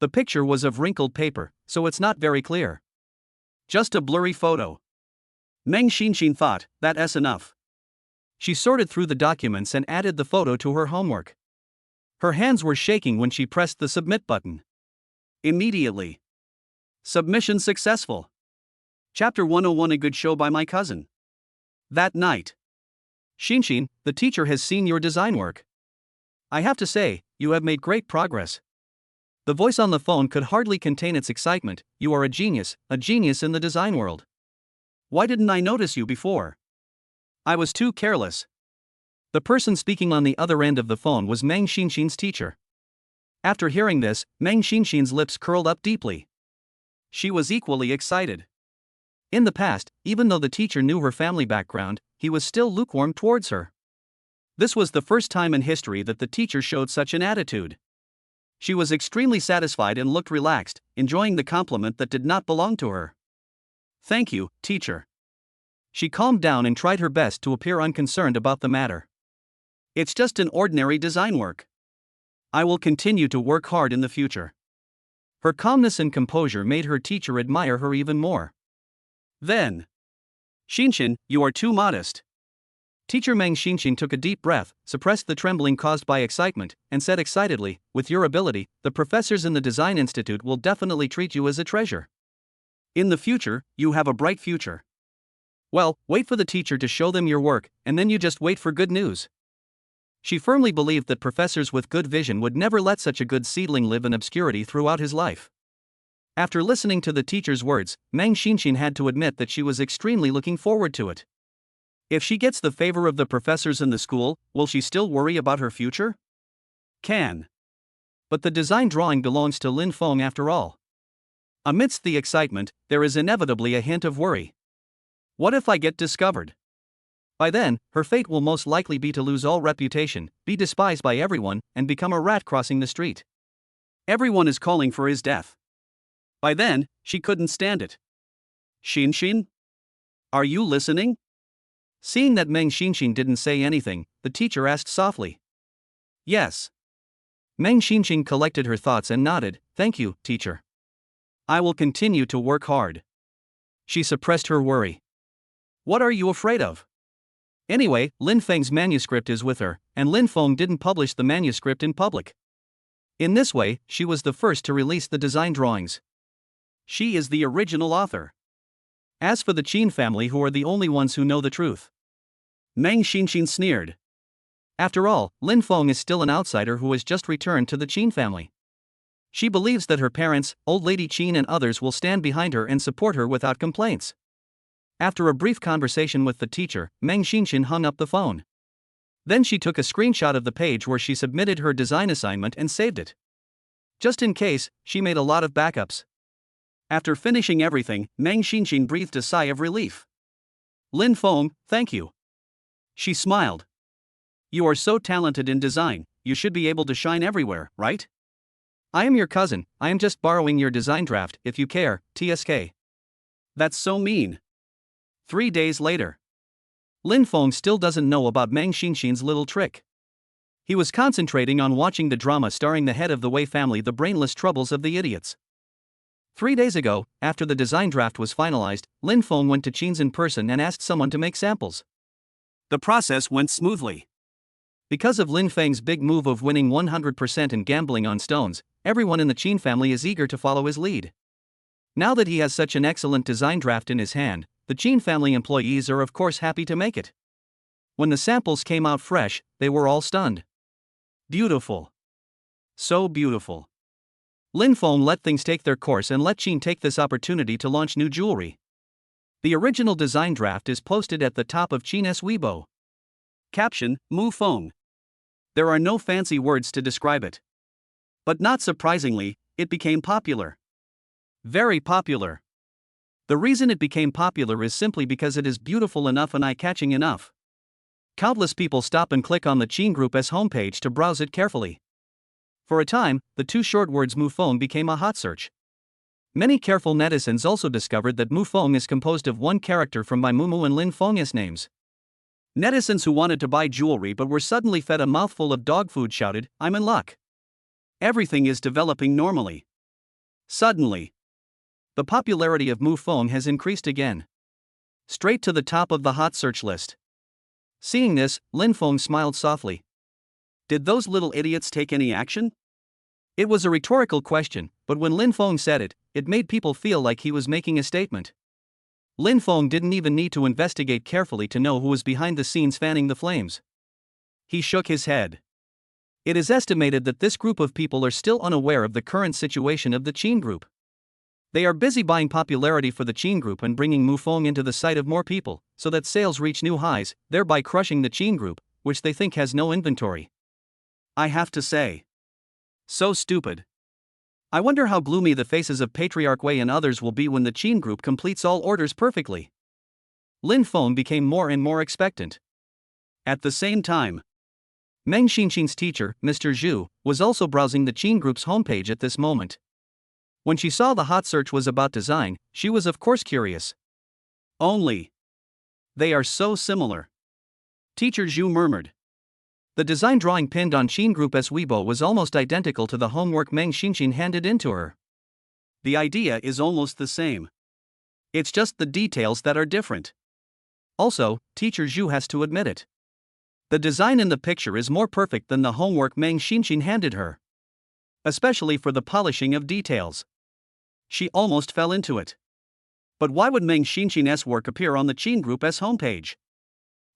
The picture was of wrinkled paper, so it's not very clear. Just a blurry photo. Meng Xinxin thought, that's enough. She sorted through the documents and added the photo to her homework. Her hands were shaking when she pressed the submit button. Immediately. Submission successful. Chapter 101: A good show by my cousin. That night. Xinxin, the teacher has seen your design work. I have to say, you have made great progress. The voice on the phone could hardly contain its excitement. You are a genius in the design world. Why didn't I notice you before? I was too careless. The person speaking on the other end of the phone was Meng Xinxin's teacher. After hearing this, Meng Xinxin's lips curled up deeply. She was equally excited. In the past, even though the teacher knew her family background, he was still lukewarm towards her. This was the first time in history that the teacher showed such an attitude. She was extremely satisfied and looked relaxed, enjoying the compliment that did not belong to her. Thank you, teacher. She calmed down and tried her best to appear unconcerned about the matter. It's just an ordinary design work. I will continue to work hard in the future. Her calmness and composure made her teacher admire her even more. Then, Xinxin, you are too modest. Teacher Meng Xinxin took a deep breath, suppressed the trembling caused by excitement, and said excitedly, with your ability, the professors in the Design Institute will definitely treat you as a treasure. In the future, you have a bright future. Well, wait for the teacher to show them your work, and then you just wait for good news. She firmly believed that professors with good vision would never let such a good seedling live in obscurity throughout his life. After listening to the teacher's words, Meng Xinxin had to admit that she was extremely looking forward to it. If she gets the favor of the professors in the school, will she still worry about her future? Can. But the design drawing belongs to Lin Feng after all. Amidst the excitement, there is inevitably a hint of worry. What if I get discovered? By then, her fate will most likely be to lose all reputation, be despised by everyone, and become a rat crossing the street. Everyone is calling for his death. By then, she couldn't stand it. Xinxin? Are you listening? Seeing that Meng Xinxin didn't say anything, the teacher asked softly. Yes. Meng Xinxin collected her thoughts and nodded. Thank you, teacher. I will continue to work hard. She suppressed her worry. What are you afraid of? Anyway, Lin Feng's manuscript is with her, and Lin Feng didn't publish the manuscript in public. In this way, she was the first to release the design drawings. She is the original author. As for the Qin family, who are the only ones who know the truth, Meng Xinxin sneered. After all, Lin Feng is still an outsider who has just returned to the Qin family. She believes that her parents, Old Lady Qin and others will stand behind her and support her without complaints. After a brief conversation with the teacher, Meng Xinxin hung up the phone. Then she took a screenshot of the page where she submitted her design assignment and saved it. Just in case, she made a lot of backups. After finishing everything, Meng Xinxin breathed a sigh of relief. Lin Feng, thank you. She smiled. You are so talented in design, you should be able to shine everywhere, right? I am your cousin, I am just borrowing your design draft, if you care, TSK. That's so mean. 3 days later. Lin Feng still doesn't know about Meng Xinxin's little trick. He was concentrating on watching the drama starring the head of the Wei family, The Brainless Troubles of the Idiots. 3 days ago, after the design draft was finalized, Lin Feng went to Qin's in person and asked someone to make samples. The process went smoothly. Because of Lin Feng's big move of winning 100% and gambling on stones, everyone in the Qin family is eager to follow his lead. Now that he has such an excellent design draft in his hand, the Qin family employees are of course happy to make it. When the samples came out fresh, they were all stunned. Beautiful. So beautiful. Lin Feng let things take their course and let Qin take this opportunity to launch new jewelry. The original design draft is posted at the top of Qin's Weibo. Caption, Mu Feng. There are no fancy words to describe it. But not surprisingly, it became popular. Very popular. The reason it became popular is simply because it is beautiful enough and eye-catching enough. Countless people stop and click on the Qin Group's homepage to browse it carefully. For a time, the two short words Mu Feng became a hot search. Many careful netizens also discovered that Mu Feng is composed of one character from Bai Mumu and Lin Feng's names. Netizens who wanted to buy jewelry but were suddenly fed a mouthful of dog food shouted, I'm in luck. Everything is developing normally. Suddenly, the popularity of Mu Feng has increased again. Straight to the top of the hot search list. Seeing this, Lin Feng smiled softly. Did those little idiots take any action? It was a rhetorical question, but when Lin Feng said it, it made people feel like he was making a statement. Lin Feng didn't even need to investigate carefully to know who was behind the scenes fanning the flames. He shook his head. It is estimated that this group of people are still unaware of the current situation of the Qin Group. They are busy buying popularity for the Qin Group and bringing Mu Feng into the sight of more people, so that sales reach new highs, thereby crushing the Qin Group, which they think has no inventory. I have to say. So stupid. I wonder how gloomy the faces of Patriarch Wei and others will be when the Qin Group completes all orders perfectly. Lin Feng became more and more expectant. At the same time, Meng Xinxin's teacher, Mr. Zhu, was also browsing the Qin Group's homepage at this moment. When she saw the hot search was about design, she was of course curious. Only. They are so similar. Teacher Zhu murmured. The design drawing pinned on Qin Group's Weibo was almost identical to the homework Meng Xinxin handed in to her. The idea is almost the same. It's just the details that are different. Also, Teacher Zhu has to admit it. The design in the picture is more perfect than the homework Meng Xinxin handed her. Especially for the polishing of details. She almost fell into it. But why would Meng Xinxin's work appear on the Qin Group's homepage?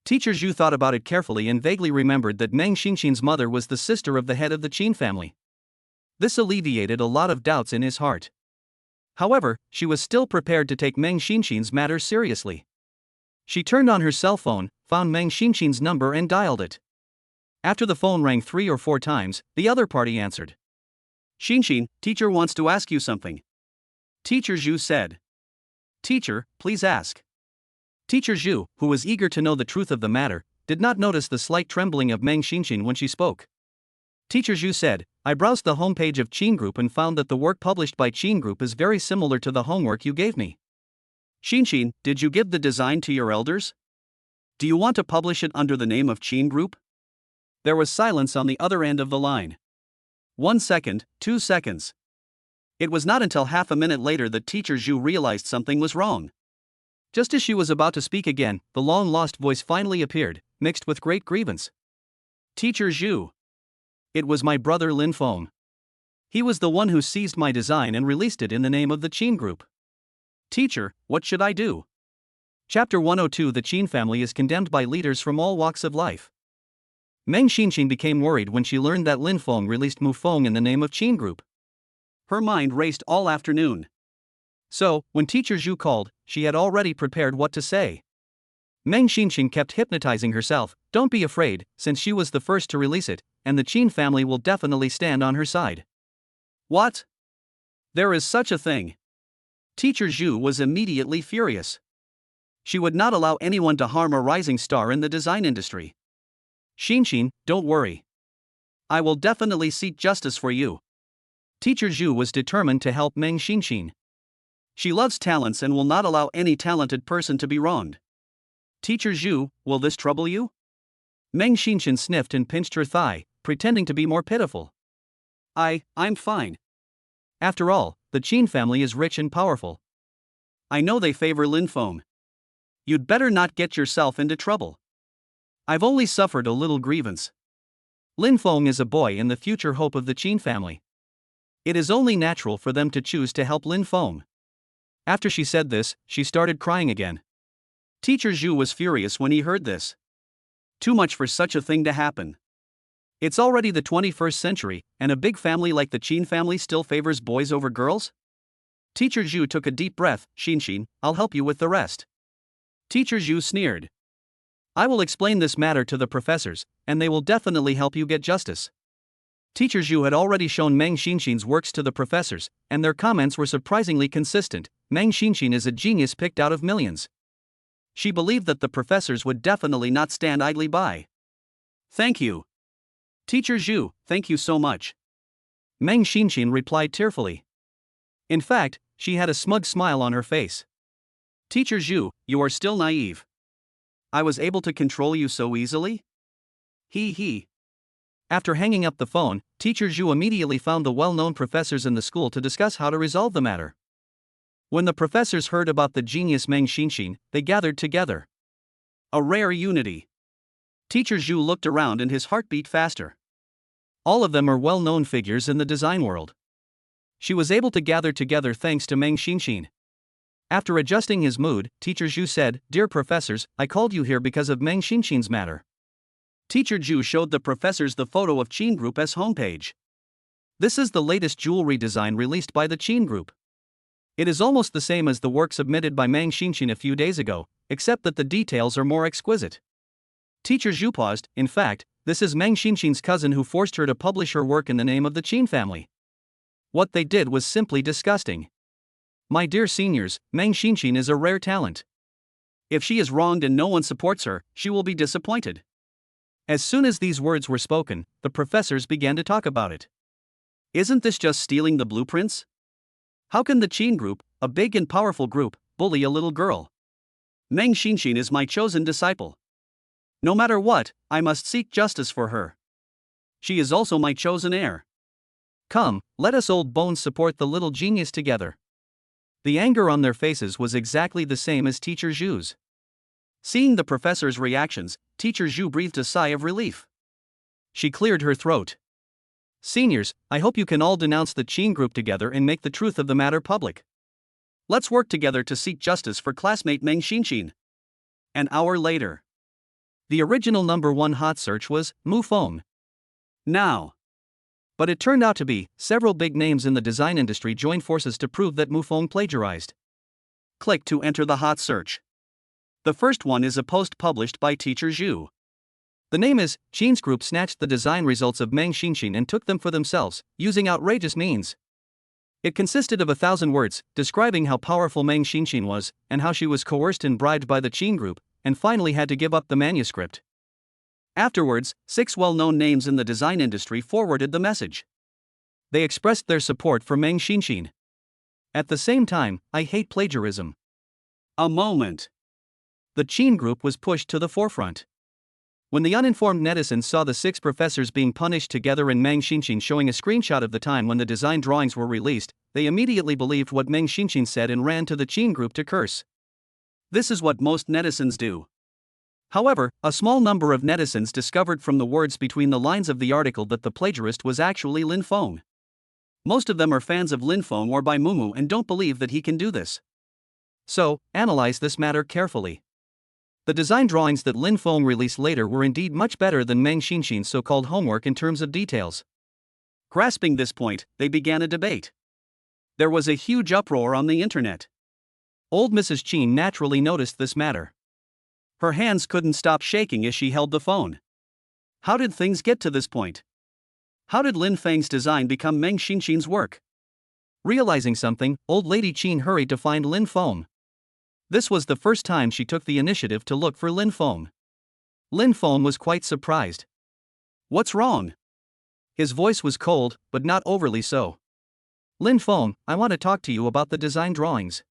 Teacher Zhu thought about it carefully and vaguely remembered that Meng Xinxin's mother was the sister of the head of the Qin family. This alleviated a lot of doubts in his heart. However, she was still prepared to take Meng Xinxin's matter seriously. She turned on her cell phone, found Meng Xinxin's number and dialed it. After the phone rang 3 or 4 times, the other party answered. Xinxin, teacher wants to ask you something. Teacher Zhu said. Teacher, please ask. Teacher Zhu, who was eager to know the truth of the matter, did not notice the slight trembling of Meng Xinxin when she spoke. Teacher Zhu said, I browsed the homepage of Qin Group and found that the work published by Qin Group is very similar to the homework you gave me. Xinxin, did you give the design to your elders? Do you want to publish it under the name of Qin Group? There was silence on the other end of the line. 1 second, 2 seconds. It was not until half a minute later that Teacher Zhu realized something was wrong. Just as she was about to speak again, the long-lost voice finally appeared. mixed with great grievance. Teacher Zhu. It was my brother Lin Feng. He was the one who seized my design and released it in the name of the Qin group. Teacher, what should I do? Chapter 102. The Qin family is condemned by leaders from all walks of life. Meng Xinxin became worried when she learned that Lin Feng released Mu Feng in the name of Qin group. Her mind raced all afternoon. So, when Teacher Zhu called, she had already prepared what to say. Meng Xinxin kept hypnotizing herself, don't be afraid, since she was the first to release it, and the Qin family will definitely stand on her side. What? There is such a thing. Teacher Zhu was immediately furious. She would not allow anyone to harm a rising star in the design industry. Xinxin, don't worry. I will definitely seek justice for you. Teacher Zhu was determined to help Meng Xinxin. She loves talents and will not allow any talented person to be wronged. Teacher Zhu, will this trouble you? Meng Xinxin sniffed and pinched her thigh, pretending to be more pitiful. I'm fine. After all, the Qin family is rich and powerful. I know they favor Lin Feng. You'd better not get yourself into trouble. I've only suffered a little grievance. Lin Feng is a boy and the future hope of the Qin family. It is only natural for them to choose to help Lin Feng. After she said this, she started crying again. Teacher Zhu was furious when he heard this. Too much for such a thing to happen. It's already the 21st century, and a big family like the Qin family still favors boys over girls? Teacher Zhu took a deep breath. Xinxin, I'll help you with the rest. Teacher Zhu sneered. I will explain this matter to the professors, and they will definitely help you get justice. Teacher Zhu had already shown Meng Xinxin's works to the professors, and their comments were surprisingly consistent. Meng Xinxin is a genius picked out of millions. She believed that the professors would definitely not stand idly by. Thank you. Teacher Zhu, thank you so much. Meng Xinxin replied tearfully. In fact, she had a smug smile on her face. Teacher Zhu, you are still naive. I was able to control you so easily? He. After hanging up the phone, Teacher Zhu immediately found the well-known professors in the school to discuss how to resolve the matter. When the professors heard about the genius Meng Xinxin, they gathered together. A rare unity. Teacher Zhu looked around and his heart beat faster. All of them are well-known figures in the design world. She was able to gather together thanks to Meng Xinxin. After adjusting his mood, Teacher Zhu said, Dear professors, I called you here because of Meng Xinxin's matter. Teacher Zhu showed the professors the photo of Qin Group as homepage. This is the latest jewelry design released by the Qin Group. It is almost the same as the work submitted by Meng Xinxin a few days ago, except that the details are more exquisite. Teacher Zhu paused. In fact, this is Meng Xinxin's cousin who forced her to publish her work in the name of the Qin family. What they did was simply disgusting. My dear seniors, Meng Xinxin is a rare talent. If she is wronged and no one supports her, she will be disappointed. As soon as these words were spoken, the professors began to talk about it. Isn't this just stealing the blueprints? How can the Qin group, a big and powerful group, bully a little girl? Meng Xinxin is my chosen disciple. No matter what, I must seek justice for her. She is also my chosen heir. Come, let us old bones support the little genius together. The anger on their faces was exactly the same as Teacher Zhu's. Seeing the professors' reactions, Teacher Zhu breathed a sigh of relief. She cleared her throat. Seniors, I hope you can all denounce the Qin group together and make the truth of the matter public. Let's work together to seek justice for classmate Meng Xinxin. An hour later. The original #1 hot search was Mu Feng. Now. But it turned out to be several big names in the design industry joined forces to prove that Mu Feng plagiarized. Click to enter the hot search. The first one is a post published by Teacher Zhu. The name is, Qin's group snatched the design results of Meng Xinxin and took them for themselves, using outrageous means. It consisted of 1,000 words, describing how powerful Meng Xinxin was, and how she was coerced and bribed by the Qin group, and finally had to give up the manuscript. Afterwards, 6 well-known names in the design industry forwarded the message. They expressed their support for Meng Xinxin. At the same time, I hate plagiarism. A moment. The Qin group was pushed to the forefront. When the uninformed netizens saw the 6 professors being punished together and Meng Xinxin showing a screenshot of the time when the design drawings were released, they immediately believed what Meng Xinxin said and ran to the Qin group to curse. This is what most netizens do. However, a small number of netizens discovered from the words between the lines of the article that the plagiarist was actually Lin Feng. Most of them are fans of Lin Feng or Bai Mumu and don't believe that he can do this. So, analyze this matter carefully. The design drawings that Lin Feng released later were indeed much better than Meng Xinxin's so-called homework in terms of details. Grasping this point, they began a debate. There was a huge uproar on the internet. Old Mrs. Qin naturally noticed this matter. Her hands couldn't stop shaking as she held the phone. How did things get to this point? How did Lin Feng's design become Meng Xinxin's work? Realizing something, old lady Qin hurried to find Lin Feng. This was the first time she took the initiative to look for Lin Feng. Lin Feng was quite surprised. What's wrong? His voice was cold, but not overly so. Lin Feng, I want to talk to you about the design drawings.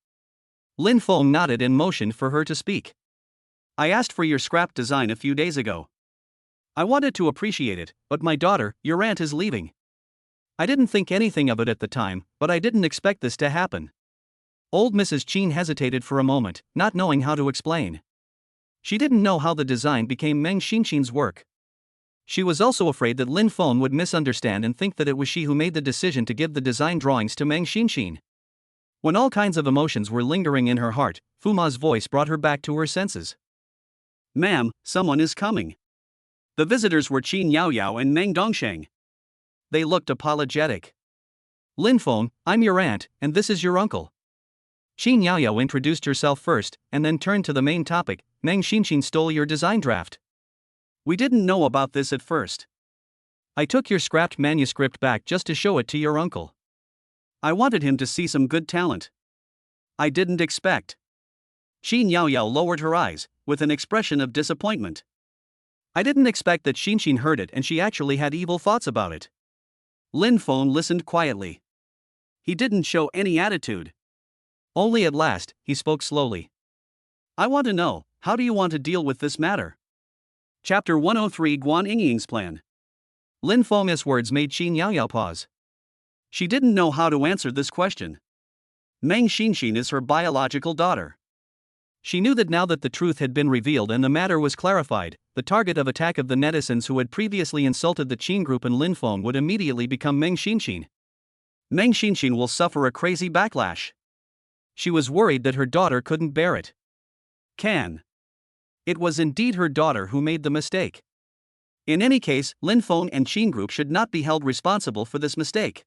Lin Feng nodded and motioned for her to speak. I asked for your scrap design a few days ago. I wanted to appreciate it, but my daughter, your aunt, is leaving. I didn't think anything of it at the time, but I didn't expect this to happen. Old Mrs. Qin hesitated for a moment, not knowing how to explain. She didn't know how the design became Meng Xinxin's work. She was also afraid that Lin Feng would misunderstand and think that it was she who made the decision to give the design drawings to Meng Xinxin. When all kinds of emotions were lingering in her heart, Fu Ma's voice brought her back to her senses. Ma'am, someone is coming. The visitors were Qin Yaoyao and Meng Dongsheng. They looked apologetic. Lin Feng, I'm your aunt, and this is your uncle. Qin Yaoyao introduced herself first, and then turned to the main topic. Meng Xinxin stole your design draft. We didn't know about this at first. I took your scrapped manuscript back just to show it to your uncle. I wanted him to see some good talent. I didn't expect. Qin Yaoyao lowered her eyes, with an expression of disappointment. I didn't expect that Xinxin heard it and she actually had evil thoughts about it. Lin Feng listened quietly. He didn't show any attitude. Only at last, he spoke slowly. I want to know, how do you want to deal with this matter? Chapter 103 Guan Yingying's Plan. Lin Feng's words made Qin Yaoyao pause. She didn't know how to answer this question. Meng Xinxin is her biological daughter. She knew that now that the truth had been revealed and the matter was clarified, the target of attack of the netizens who had previously insulted the Qin group and Lin Feng would immediately become Meng Xinxin. Meng Xinxin will suffer a crazy backlash. She was worried that her daughter couldn't bear it. It was indeed her daughter who made the mistake. In any case, Lin Feng and Qin group should not be held responsible for this mistake.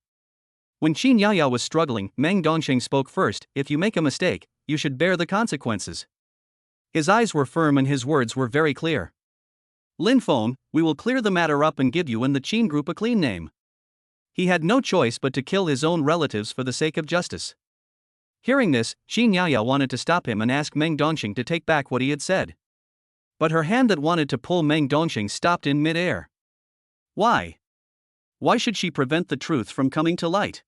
When Qin Yaoyao was struggling, Meng Dongsheng spoke first. If you make a mistake, you should bear the consequences. His eyes were firm and his words were very clear. Lin Feng, we will clear the matter up and give you and the Qin group a clean name. He had no choice but to kill his own relatives for the sake of justice. Hearing this, Qin Yaoyao wanted to stop him and ask Meng Dongsheng to take back what he had said. But her hand that wanted to pull Meng Dongsheng stopped in mid-air. Why? Why should she prevent the truth from coming to light?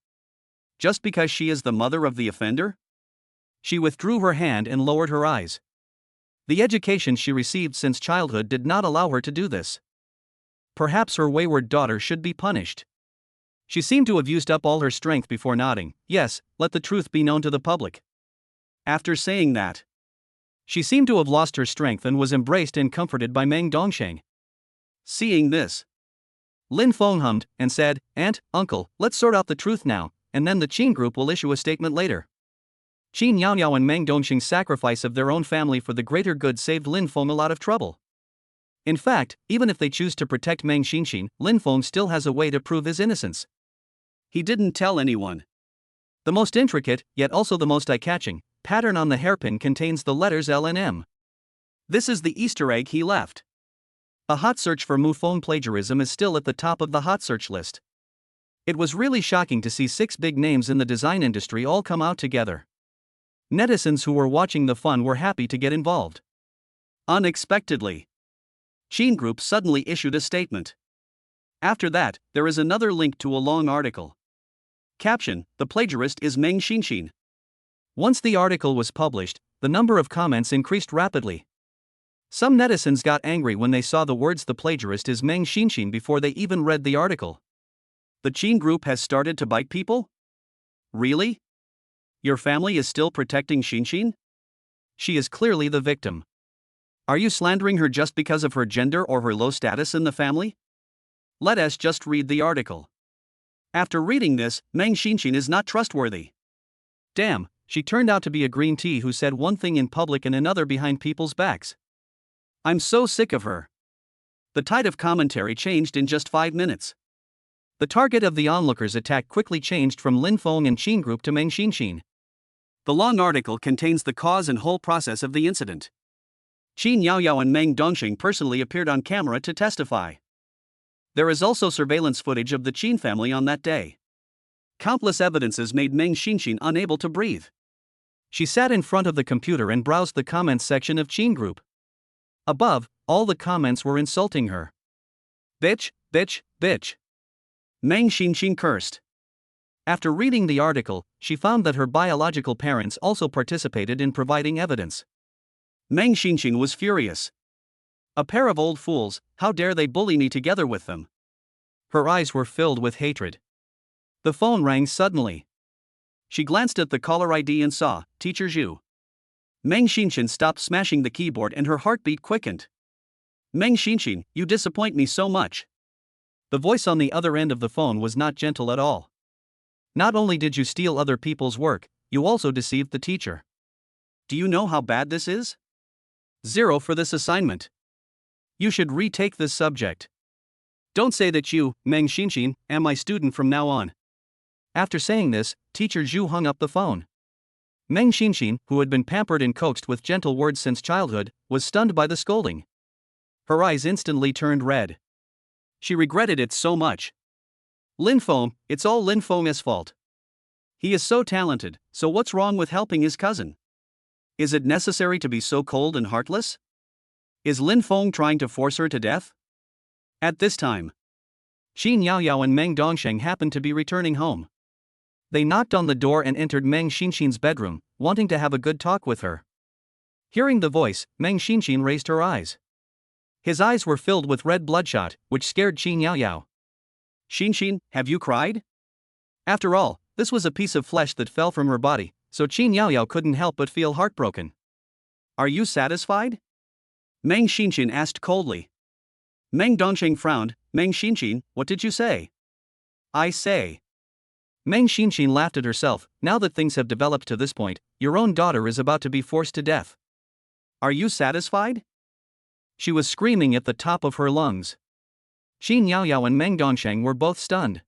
Just because she is the mother of the offender? She withdrew her hand and lowered her eyes. The education she received since childhood did not allow her to do this. Perhaps her wayward daughter should be punished. She seemed to have used up all her strength before nodding. Yes, let the truth be known to the public. After saying that, she seemed to have lost her strength and was embraced and comforted by Meng Dongsheng. Seeing this, Lin Feng hummed and said, Aunt, Uncle, let's sort out the truth now, and then the Qin group will issue a statement later. Qin Yaoyao and Meng Dongsheng's sacrifice of their own family for the greater good saved Lin Feng a lot of trouble. In fact, even if they choose to protect Meng Xinxin, Lin Feng still has a way to prove his innocence. He didn't tell anyone. The most intricate, yet also the most eye-catching, pattern on the hairpin contains the letters L and M. This is the Easter egg he left. A hot search for Mu Feng plagiarism is still at the top of the hot search list. It was really shocking to see 6 big names in the design industry all come out together. Netizens who were watching the fun were happy to get involved. Unexpectedly, Qin Group suddenly issued a statement. After that, there is another link to a long article. Caption: The plagiarist is Meng Xinxin. Once the article was published, the number of comments increased rapidly. Some netizens got angry when they saw the words "the plagiarist is Meng Xinxin" before they even read the article. The Qin Group has started to bite people? Really? Your family is still protecting Xinxin? She is clearly the victim. Are you slandering her just because of her gender or her low status in the family? Let us just read the article. After reading this, Meng Xinxin is not trustworthy. Damn, she turned out to be a green tea who said one thing in public and another behind people's backs. I'm so sick of her. The tide of commentary changed in just 5 minutes. The target of the onlookers' attack quickly changed from Lin Feng and Qin Group to Meng Xinxin. The long article contains the cause and whole process of the incident. Qin Yaoyao and Meng Dongxing personally appeared on camera to testify. There is also surveillance footage of the Qin family on that day. Countless evidences made Meng Xinxin unable to breathe. She sat in front of the computer and browsed the comments section of Qin Group. Above, all the comments were insulting her. Bitch, bitch, bitch. Meng Xinxin cursed. After reading the article, she found that her biological parents also participated in providing evidence. Meng Xinxin was furious. A pair of old fools, how dare they bully me together with them? Her eyes were filled with hatred. The phone rang suddenly. She glanced at the caller ID and saw, Teacher Zhu. Meng Xinxin stopped smashing the keyboard and her heartbeat quickened. Meng Xinxin, you disappoint me so much. The voice on the other end of the phone was not gentle at all. Not only did you steal other people's work, you also deceived the teacher. Do you know how bad this is? 0 for this assignment. You should retake this subject. Don't say that you, Meng Xinxin, am my student from now on. After saying this, Teacher Zhu hung up the phone. Meng Xinxin, who had been pampered and coaxed with gentle words since childhood, was stunned by the scolding. Her eyes instantly turned red. She regretted it so much. Lin Feng, it's all Lin Feng's fault. He is so talented, so what's wrong with helping his cousin? Is it necessary to be so cold and heartless? Is Lin Feng trying to force her to death? At this time, Qin Yaoyao and Meng Dongxing happened to be returning home. They knocked on the door and entered Meng Xinxin's bedroom, wanting to have a good talk with her. Hearing the voice, Meng Xinxin raised her eyes. His eyes were filled with red bloodshot, which scared Qin Yaoyao. Xinxin, have you cried? After all, this was a piece of flesh that fell from her body, so Qin Yaoyao couldn't help but feel heartbroken. Are you satisfied? Meng Xinxin asked coldly. Meng Dongxing frowned. Meng Xinxin, what did you say? I say. Meng Xinxin laughed at herself. Now that things have developed to this point, your own daughter is about to be forced to death. Are you satisfied? She was screaming at the top of her lungs. Qin Yaoyao and Meng Dongxing were both stunned.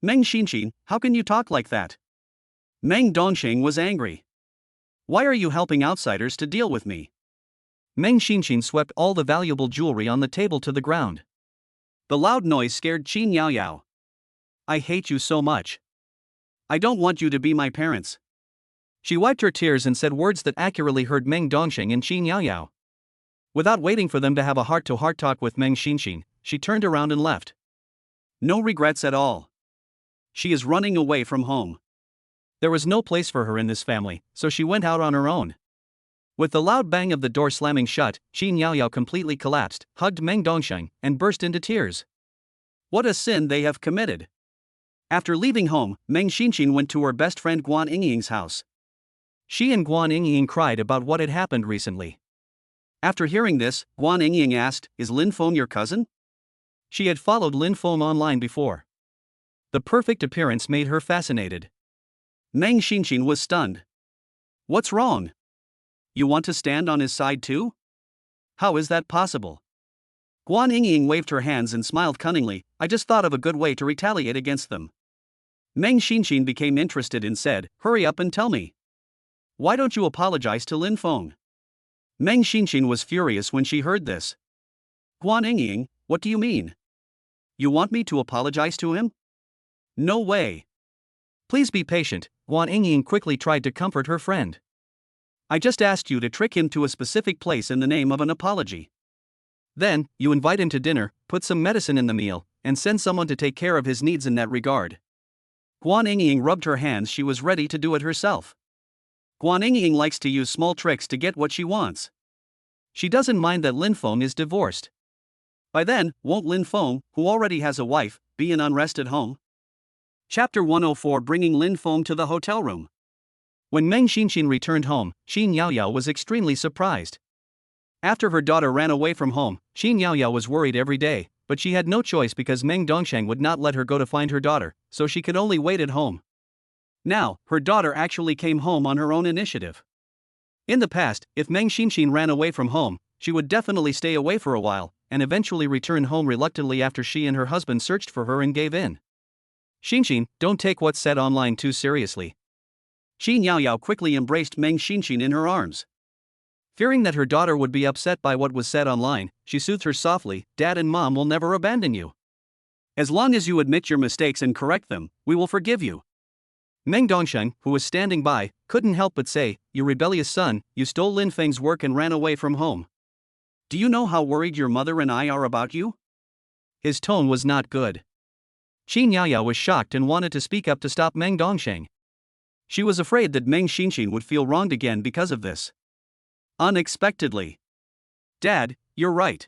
Meng Xinxin, how can you talk like that? Meng Dongxing was angry. Why are you helping outsiders to deal with me? Meng Xinxin swept all the valuable jewelry on the table to the ground. The loud noise scared Qin Yaoyao. I hate you so much. I don't want you to be my parents. She wiped her tears and said words that accurately hurt Meng Dongxing and Qin Yaoyao. Without waiting for them to have a heart-to-heart talk with Meng Xinxin, she turned around and left. No regrets at all. She is running away from home. There was no place for her in this family, so she went out on her own. With the loud bang of the door slamming shut, Qin Yaoyao completely collapsed, hugged Meng Dongxing, and burst into tears. What a sin they have committed. After leaving home, Meng Xinxin went to her best friend Guan Yingying's house. She and Guan Yingying cried about what had happened recently. After hearing this, Guan Yingying asked, Is Lin Feng your cousin? She had followed Lin Feng online before. The perfect appearance made her fascinated. Meng Xinxin was stunned. What's wrong? You want to stand on his side too? How is that possible? Guan Yingying waved her hands and smiled cunningly. I just thought of a good way to retaliate against them. Meng Xinxin became interested and said, Hurry up and tell me. Why don't you apologize to Lin Feng? Meng Xinxin was furious when she heard this. Guan Yingying, what do you mean? You want me to apologize to him? No way. Please be patient, Guan Yingying quickly tried to comfort her friend. I just asked you to trick him to a specific place in the name of an apology. Then, you invite him to dinner, put some medicine in the meal, and send someone to take care of his needs in that regard. Guan Yingying rubbed her hands. She was ready to do it herself. Guan Yingying likes to use small tricks to get what she wants. She doesn't mind that Lin Feng is divorced. By then, won't Lin Feng, who already has a wife, be in unrest at home? Chapter 104 Bringing Lin Feng to the hotel room. When Meng Xinxin returned home, Qin Yaoyao was extremely surprised. After her daughter ran away from home, Qin Yaoyao was worried every day, but she had no choice because Meng Dongsheng would not let her go to find her daughter, so she could only wait at home. Now, her daughter actually came home on her own initiative. In the past, if Meng Xinxin ran away from home, she would definitely stay away for a while, and eventually return home reluctantly after she and her husband searched for her and gave in. Xinxin, don't take what's said online too seriously. Qin Yaoyao quickly embraced Meng Xinxin in her arms. Fearing that her daughter would be upset by what was said online, she soothed her softly, Dad and Mom will never abandon you. As long as you admit your mistakes and correct them, we will forgive you. Meng Dongsheng, who was standing by, couldn't help but say, you rebellious son, you stole Lin Feng's work and ran away from home. Do you know how worried your mother and I are about you? His tone was not good. Qin Yaoyao was shocked and wanted to speak up to stop Meng Dongsheng. She was afraid that Meng Xinxin would feel wronged again because of this. Unexpectedly. Dad, you're right.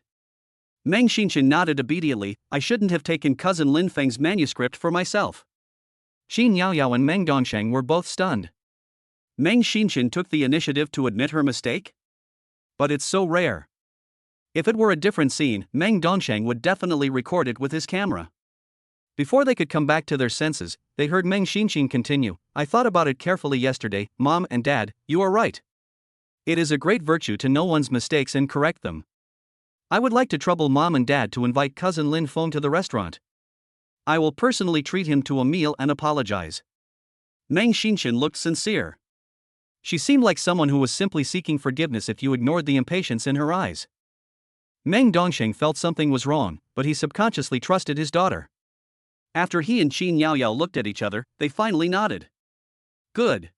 Meng Xinxin nodded obediently, I shouldn't have taken cousin Lin Feng's manuscript for myself. Qin Yaoyao and Meng Dongsheng were both stunned. Meng Xinxin took the initiative to admit her mistake? But it's so rare. If it were a different scene, Meng Dongsheng would definitely record it with his camera. Before they could come back to their senses, they heard Meng Xinxin continue, I thought about it carefully yesterday, Mom and Dad, you are right. It is a great virtue to know one's mistakes and correct them. I would like to trouble Mom and Dad to invite cousin Lin Feng to the restaurant. I will personally treat him to a meal and apologize. Meng Xinxin looked sincere. She seemed like someone who was simply seeking forgiveness if you ignored the impatience in her eyes. Meng Dongsheng felt something was wrong, but he subconsciously trusted his daughter. After he and Qin Yaoyao looked at each other, they finally nodded. Good.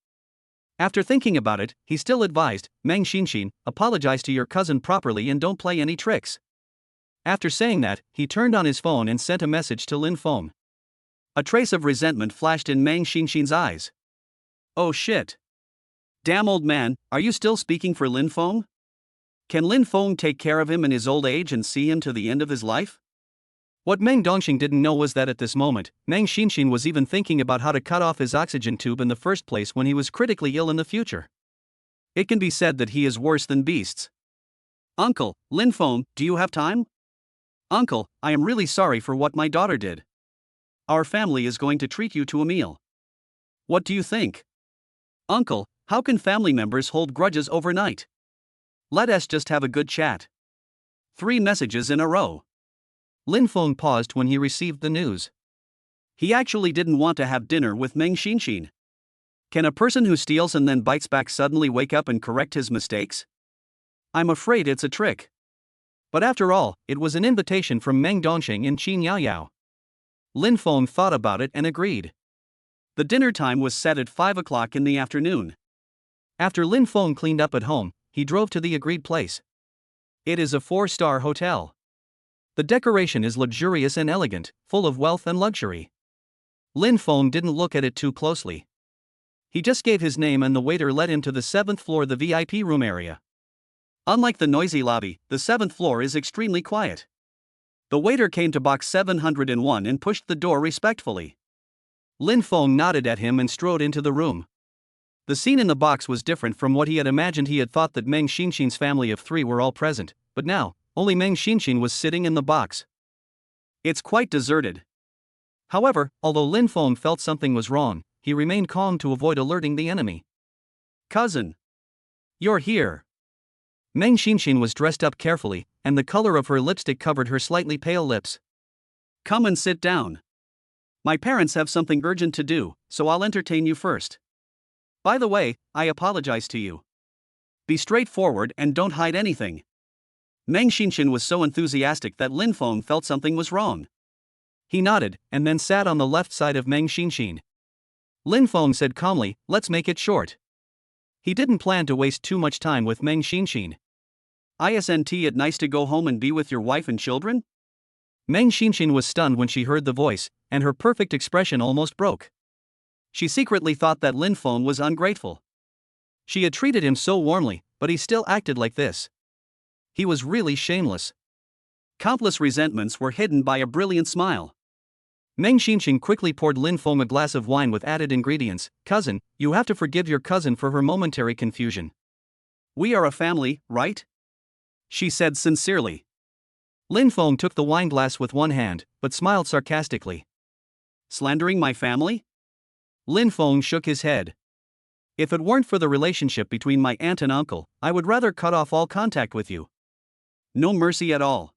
After thinking about it, he still advised, Meng Xinxin, apologize to your cousin properly and don't play any tricks. After saying that, he turned on his phone and sent a message to Lin Feng. A trace of resentment flashed in Meng Xinxin's eyes. Oh shit. Damn old man, are you still speaking for Lin Feng? Can Lin Feng take care of him in his old age and see him to the end of his life? What Meng Dongxing didn't know was that at this moment, Meng Xinxin was even thinking about how to cut off his oxygen tube in the first place when he was critically ill in the future. It can be said that he is worse than beasts. Uncle, Lin Feng, do you have time? Uncle, I am really sorry for what my daughter did. Our family is going to treat you to a meal. What do you think? Uncle, how can family members hold grudges overnight? Let us just have a good chat. 3 messages in a row. Lin Feng paused when he received the news. He actually didn't want to have dinner with Meng Xinxin. Can a person who steals and then bites back suddenly wake up and correct his mistakes? I'm afraid it's a trick. But after all, it was an invitation from Meng Dongsheng and Qin Yaoyao. Lin Feng thought about it and agreed. The dinner time was set at 5 o'clock in the afternoon. After Lin Feng cleaned up at home, he drove to the agreed place. It is a 4-star hotel. The decoration is luxurious and elegant, full of wealth and luxury. Lin Feng didn't look at it too closely. He just gave his name and the waiter led him to the 7th floor, the VIP room area. Unlike the noisy lobby, the 7th floor is extremely quiet. The waiter came to box 701 and pushed the door respectfully. Lin Feng nodded at him and strode into the room. The scene in the box was different from what he had imagined. He had thought that Meng Xinxin's family of 3 were all present, but now, only Meng Xinxin was sitting in the box. It's quite deserted. However, although Lin Feng felt something was wrong, he remained calm to avoid alerting the enemy. Cousin. You're here. Meng Xinxin was dressed up carefully, and the color of her lipstick covered her slightly pale lips. Come and sit down. My parents have something urgent to do, so I'll entertain you first. By the way, I apologize to you. Be straightforward and don't hide anything. Meng Xinxin was so enthusiastic that Lin Feng felt something was wrong. He nodded, and then sat on the left side of Meng Xinxin. Lin Feng said calmly, let's make it short. He didn't plan to waste too much time with Meng Xinxin. Isn't it nice to go home and be with your wife and children? Meng Xinxin was stunned when she heard the voice, and her perfect expression almost broke. She secretly thought that Lin Feng was ungrateful. She had treated him so warmly, but he still acted like this. He was really shameless. Countless resentments were hidden by a brilliant smile. Meng Xinxin quickly poured Lin Feng a glass of wine with added ingredients. Cousin, you have to forgive your cousin for her momentary confusion. We are a family, right? she said sincerely. Lin Feng took the wineglass with one hand, but smiled sarcastically. Slandering my family? Lin Feng shook his head. If it weren't for the relationship between my aunt and uncle, I would rather cut off all contact with you. No mercy at all.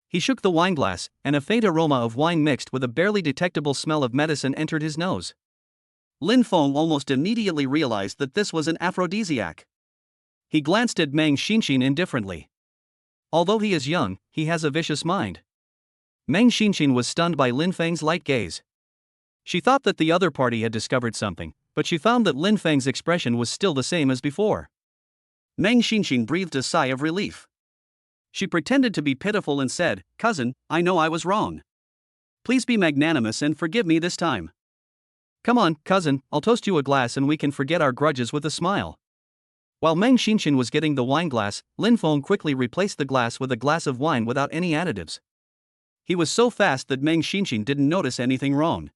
He shook the wineglass, and a faint aroma of wine mixed with a barely detectable smell of medicine entered his nose. Lin Feng almost immediately realized that this was an aphrodisiac. He glanced at Meng Xinxin indifferently. Although he is young, he has a vicious mind. Meng Xinxin was stunned by Lin Feng's light gaze. She thought that the other party had discovered something, but she found that Lin Feng's expression was still the same as before. Meng Xinxin breathed a sigh of relief. She pretended to be pitiful and said, "Cousin, I know I was wrong. Please be magnanimous and forgive me this time. Come on, cousin, I'll toast you a glass and we can forget our grudges with a smile." While Meng Xinxin was getting the wineglass, Lin Feng quickly replaced the glass with a glass of wine without any additives. He was so fast that Meng Xinxin didn't notice anything wrong.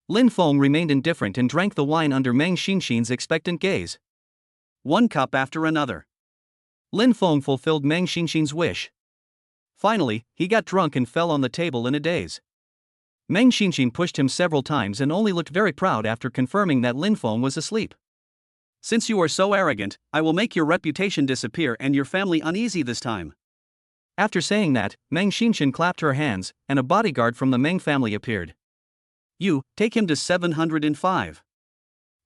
Lin Feng remained indifferent and drank the wine under Meng Xinxin's expectant gaze. One cup after another. Lin Feng fulfilled Meng Xinxin's wish. Finally, he got drunk and fell on the table in a daze. Meng Xinxin pushed him several times and only looked very proud after confirming that Lin Feng was asleep. Since you are so arrogant, I will make your reputation disappear and your family uneasy this time. After saying that, Meng Xinxin clapped her hands, and a bodyguard from the Meng family appeared. You, take him to 705.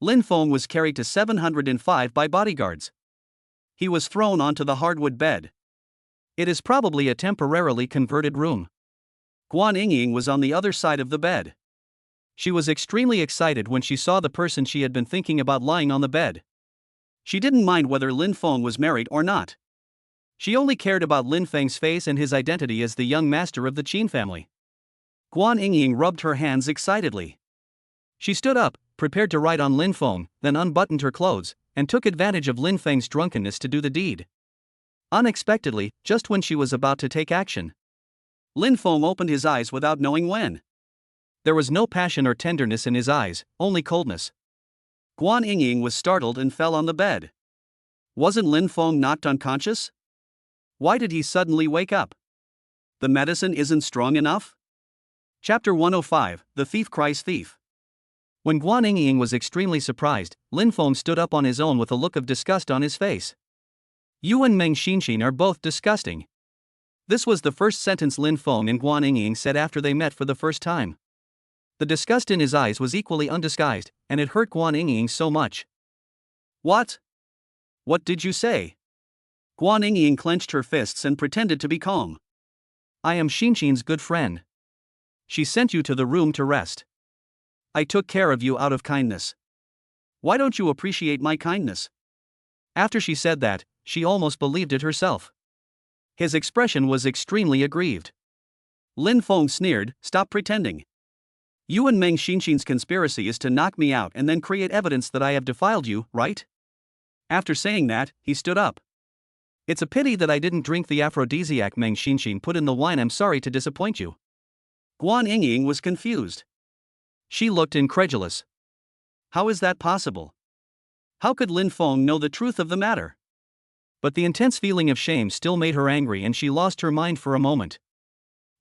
Lin Feng was carried to 705 by bodyguards. He was thrown onto the hardwood bed. It is probably a temporarily converted room. Guan Yingying was on the other side of the bed. She was extremely excited when she saw the person she had been thinking about lying on the bed. She didn't mind whether Lin Feng was married or not. She only cared about Lin Feng's face and his identity as the young master of the Qin family. Guan Yingying rubbed her hands excitedly. She stood up, prepared to ride on Lin Feng, then unbuttoned her clothes, and took advantage of Lin Feng's drunkenness to do the deed. Unexpectedly, just when she was about to take action, Lin Feng opened his eyes without knowing when. There was no passion or tenderness in his eyes, only coldness. Guan Yingying was startled and fell on the bed. Wasn't Lin Feng knocked unconscious? Why did he suddenly wake up? The medicine isn't strong enough? Chapter 105, The Thief Cries Thief. When Guan Yingying was extremely surprised, Lin Feng stood up on his own with a look of disgust on his face. You and Meng Xinxin are both disgusting. This was the first sentence Lin Feng and Guan Yingying said after they met for the first time. The disgust in his eyes was equally undisguised, and it hurt Guan Yingying so much. What? What did you say? Guan Yingying clenched her fists and pretended to be calm. I am Xinxin's good friend. She sent you to the room to rest. I took care of you out of kindness. Why don't you appreciate my kindness? After she said that, she almost believed it herself. His expression was extremely aggrieved. Lin Feng sneered, "Stop pretending. You and Meng Xinxin's conspiracy is to knock me out and then create evidence that I have defiled you, right?" After saying that, he stood up. It's a pity that I didn't drink the aphrodisiac Meng Xinxin put in the wine. I'm sorry to disappoint you. Guan Yingying was confused. She looked incredulous. How is that possible? How could Lin Feng know the truth of the matter? But the intense feeling of shame still made her angry and she lost her mind for a moment.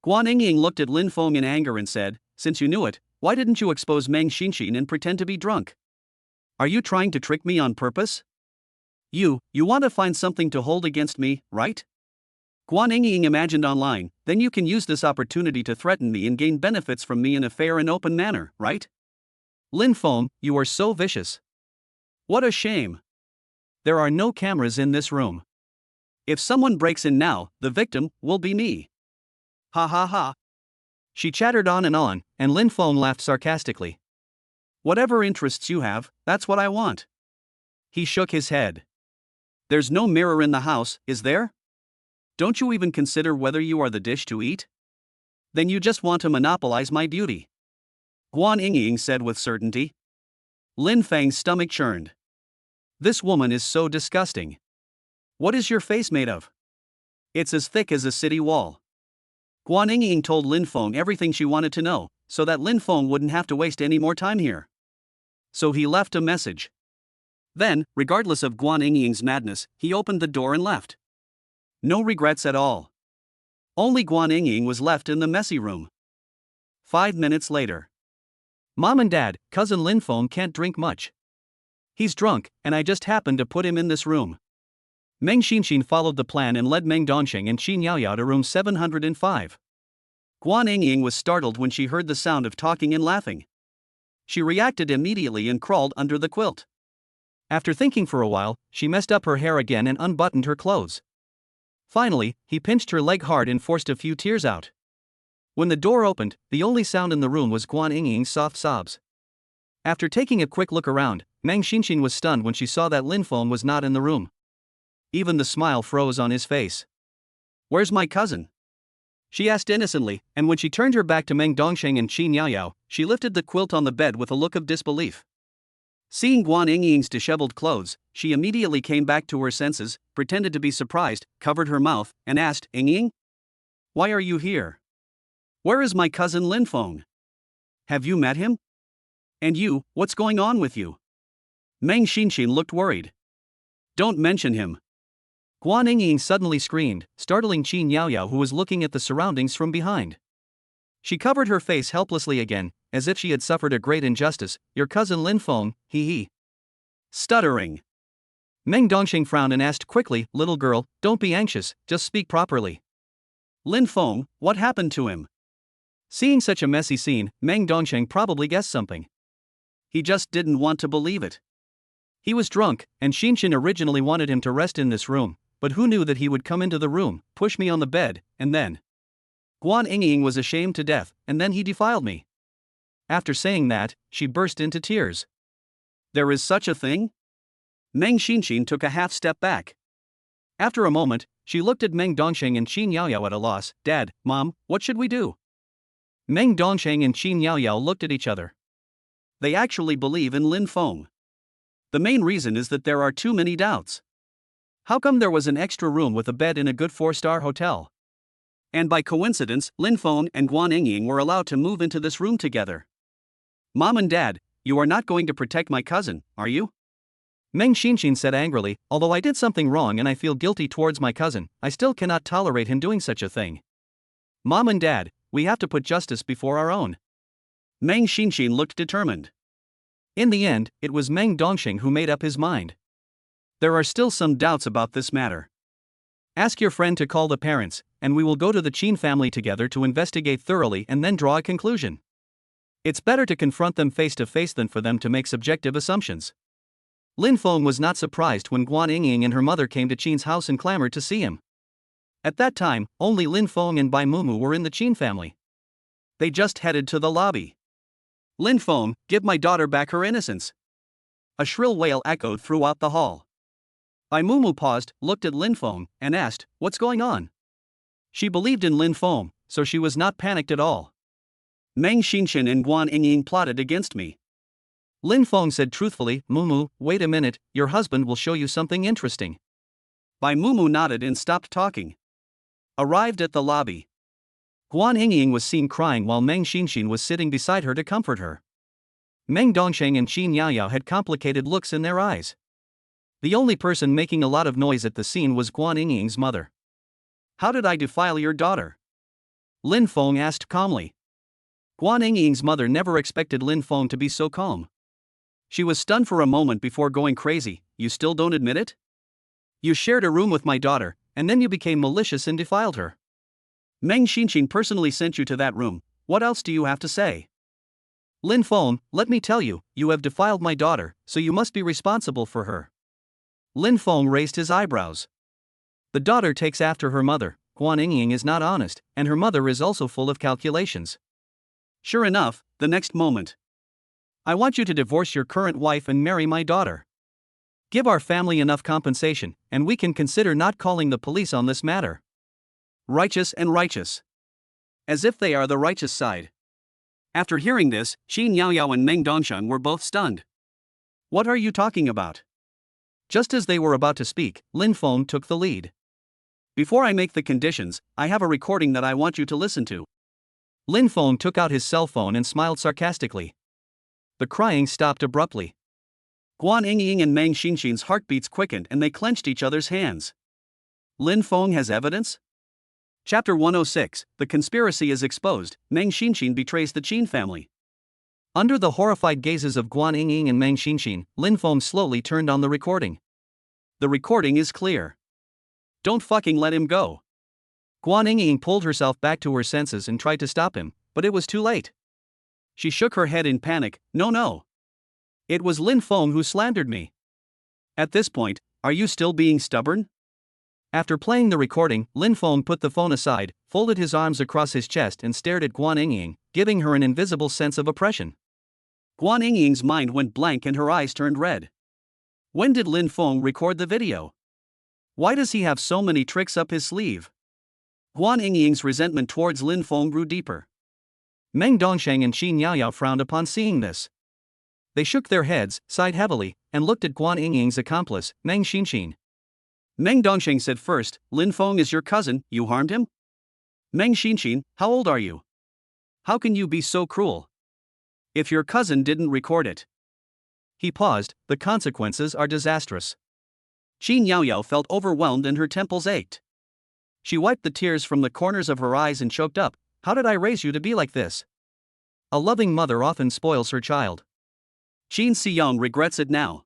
Guan Yingying looked at Lin Feng in anger and said, "Since you knew it, why didn't you expose Meng Xinxin and pretend to be drunk? Are you trying to trick me on purpose? You want to find something to hold against me, right? Guan Yingying imagined online, then you can use this opportunity to threaten me and gain benefits from me in a fair and open manner, right? Lin Feng, you are so vicious. What a shame. There are no cameras in this room. If someone breaks in now, the victim will be me. Ha ha ha." She chattered on, and Lin Feng laughed sarcastically. Whatever interests you have, that's what I want. He shook his head. There's no mirror in the house, is there? Don't you even consider whether you are the dish to eat? Then you just want to monopolize my beauty. Guan Yingying said with certainty. Lin Feng's stomach churned. This woman is so disgusting. What is your face made of? It's as thick as a city wall. Guan Yingying told Lin Feng everything she wanted to know, so that Lin Feng wouldn't have to waste any more time here. So he left a message. Then, regardless of Guan Yingying's madness, he opened the door and left. No regrets at all. Only Guan Yingying was left in the messy room. 5 minutes later. Mom and Dad, cousin Lin Feng can't drink much. He's drunk, and I just happened to put him in this room. Meng Xinxin followed the plan and led Meng Dongsheng and Qin Yaoyao to room 705. Guan Yingying was startled when she heard the sound of talking and laughing. She reacted immediately and crawled under the quilt. After thinking for a while, she messed up her hair again and unbuttoned her clothes. Finally, he pinched her leg hard and forced a few tears out. When the door opened, the only sound in the room was Guan Yingying's soft sobs. After taking a quick look around, Meng Xinxin was stunned when she saw that Lin Feng was not in the room. Even the smile froze on his face. "Where's my cousin?" she asked innocently, and when she turned her back to Meng Dongsheng and Qin Yaoyao, she lifted the quilt on the bed with a look of disbelief. Seeing Guan Yingying's disheveled clothes, she immediately came back to her senses, pretended to be surprised, covered her mouth, and asked, "Yingying? Why are you here? Where is my cousin Lin Feng? Have you met him? And you, what's going on with you?" Meng Xinxin looked worried. "Don't mention him." Guan Yingying suddenly screamed, startling Qin Yaoyao, who was looking at the surroundings from behind. She covered her face helplessly again, as if she had suffered a great injustice. "Your cousin Lin Feng, he. Stuttering. Meng Dongsheng frowned and asked quickly, "Little girl, don't be anxious, just speak properly. Lin Feng, what happened to him?" Seeing such a messy scene, Meng Dongsheng probably guessed something. He just didn't want to believe it. He was drunk, and Xinxin originally wanted him to rest in this room, but who knew that he would come into the room, push me on the bed, and then... Guan Yingying was ashamed to death, and then he defiled me. After saying that, she burst into tears. There is such a thing? Meng Xinxin took a half step back. After a moment, she looked at Meng Dongsheng and Qin Yaoyao at a loss. "Dad, Mom, what should we do?" Meng Dongsheng and Qin Yaoyao looked at each other. They actually believe in Lin Feng. The main reason is that there are too many doubts. How come there was an extra room with a bed in a good 4-star hotel? And by coincidence, Lin Feng and Guan Yingying were allowed to move into this room together. "Mom and Dad, you are not going to protect my cousin, are you?" Meng Xinxin said angrily, "Although I did something wrong and I feel guilty towards my cousin, I still cannot tolerate him doing such a thing. Mom and Dad, we have to put justice before our own." Meng Xinxin looked determined. In the end, it was Meng Dongsheng who made up his mind. "There are still some doubts about this matter. Ask your friend to call the parents, and we will go to the Qin family together to investigate thoroughly and then draw a conclusion. It's better to confront them face to face than for them to make subjective assumptions." Lin Feng was not surprised when Guan Yingying and her mother came to Qin's house and clamored to see him. At that time, only Lin Feng and Bai Mumu were in the Qin family. They just headed to the lobby. "Lin Feng, give my daughter back her innocence!" A shrill wail echoed throughout the hall. Bai Mumu paused, looked at Lin Feng, and asked, "What's going on?" She believed in Lin Feng, so she was not panicked at all. "Meng Xinxin and Guan Yingying plotted against me." Lin Feng said truthfully. "Mumu, wait a minute, your husband will show you something interesting." Bai Mumu nodded and stopped talking. Arrived at the lobby. Guan Yingying was seen crying while Meng Xinxin was sitting beside her to comfort her. Meng Dongsheng and Qin Yaoyao had complicated looks in their eyes. The only person making a lot of noise at the scene was Guan Yingying's mother. "How did I defile your daughter?" Lin Feng asked calmly. Guan Yingying's mother never expected Lin Feng to be so calm. She was stunned for a moment before going crazy. "You still don't admit it? You shared a room with my daughter, and then you became malicious and defiled her. Meng Xinxin personally sent you to that room. What else do you have to say?" "Lin Feng, let me tell you, you have defiled my daughter, so you must be responsible for her." Lin Feng raised his eyebrows. The daughter takes after her mother. Guan Yingying is not honest, and her mother is also full of calculations. Sure enough, the next moment. "I want you to divorce your current wife and marry my daughter. Give our family enough compensation, and we can consider not calling the police on this matter." Righteous and righteous. As if they are the righteous side. After hearing this, Qin Yaoyao and Meng Dongsheng were both stunned. "What are you talking about?" Just as they were about to speak, Lin Feng took the lead. "Before I make the conditions, I have a recording that I want you to listen to." Lin Feng took out his cell phone and smiled sarcastically. The crying stopped abruptly. Guan Yingying and Meng Xinxin's heartbeats quickened and they clenched each other's hands. Lin Feng has evidence? Chapter 106, The Conspiracy is Exposed, Meng Xinxin betrays the Qin family. Under the horrified gazes of Guan Yingying and Meng Xinxin, Lin Feng slowly turned on the recording. The recording is clear. Don't fucking let him go. Guan Yingying pulled herself back to her senses and tried to stop him, but it was too late. She shook her head in panic. No. It was Lin Feng who slandered me. At this point, are you still being stubborn? After playing the recording, Lin Feng put the phone aside, folded his arms across his chest and stared at Guan Yingying, giving her an invisible sense of oppression. Guan Yingying's mind went blank and her eyes turned red. When did Lin Feng record the video? Why does he have so many tricks up his sleeve? Guan Yingying's resentment towards Lin Feng grew deeper. Meng Dongsheng and Qin Yaoyao frowned upon seeing this. They shook their heads, sighed heavily, and looked at Guan Yingying's accomplice, Meng Xinxin. Meng Dongsheng said first, Lin Feng is your cousin, you harmed him? Meng Xinxin, how old are you? How can you be so cruel? If your cousin didn't record it. He paused, the consequences are disastrous. Qin Yaoyao felt overwhelmed and her temples ached. She wiped the tears from the corners of her eyes and choked up. How did I raise you to be like this? A loving mother often spoils her child. Qin Xiyong regrets it now.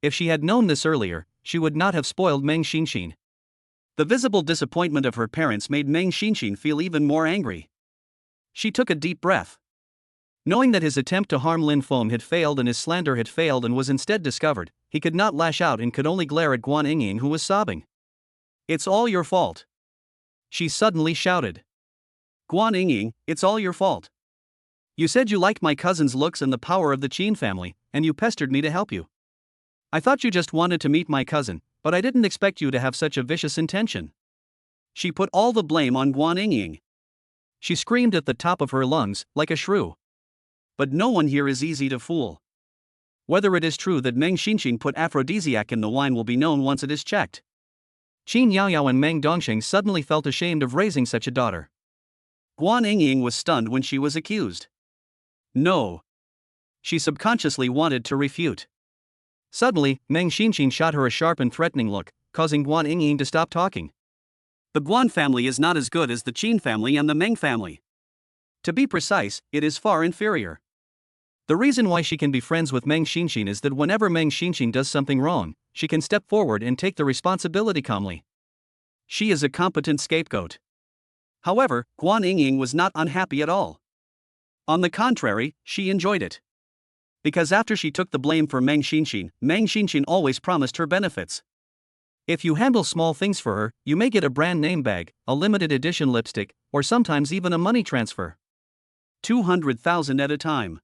If she had known this earlier, she would not have spoiled Meng Xinxin. The visible disappointment of her parents made Meng Xinxin feel even more angry. She took a deep breath. Knowing that his attempt to harm Lin Feng had failed and his slander had failed and was instead discovered, he could not lash out and could only glare at Guan Yingying, who was sobbing. It's all your fault. She suddenly shouted. Guan Yingying, it's all your fault. You said you liked my cousin's looks and the power of the Qin family, and you pestered me to help you. I thought you just wanted to meet my cousin, but I didn't expect you to have such a vicious intention. She put all the blame on Guan Yingying. She screamed at the top of her lungs, like a shrew. But no one here is easy to fool. Whether it is true that Meng Xinxin put aphrodisiac in the wine will be known once it is checked. Qin Yaoyao and Meng Dongsheng suddenly felt ashamed of raising such a daughter. Guan Yingying was stunned when she was accused. No. She subconsciously wanted to refute. Suddenly, Meng Xinxin shot her a sharp and threatening look, causing Guan Yingying to stop talking. The Guan family is not as good as the Qin family and the Meng family. To be precise, it is far inferior. The reason why she can be friends with Meng Xinxin is that whenever Meng Xinxin does something wrong, she can step forward and take the responsibility calmly. She is a competent scapegoat. However, Guan Yingying was not unhappy at all. On the contrary, she enjoyed it. Because after she took the blame for Meng Xinxin always promised her benefits. If you handle small things for her, you may get a brand name bag, a limited edition lipstick, or sometimes even a money transfer. 200,000 at a time.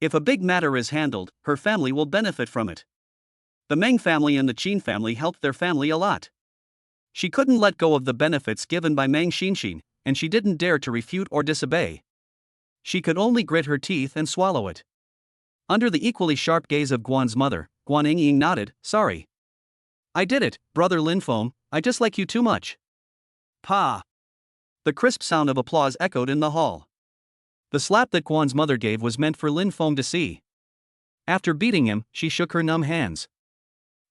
If a big matter is handled, her family will benefit from it. The Meng family and the Qin family helped their family a lot. She couldn't let go of the benefits given by Meng Xinxin, and she didn't dare to refute or disobey. She could only grit her teeth and swallow it. Under the equally sharp gaze of Guan's mother, Guan Yingying nodded, sorry. I did it, brother Lin Feng, I just like you too much. Pa! The crisp sound of applause echoed in the hall. The slap that Guan's mother gave was meant for Lin Feng to see. After beating him, she shook her numb hands.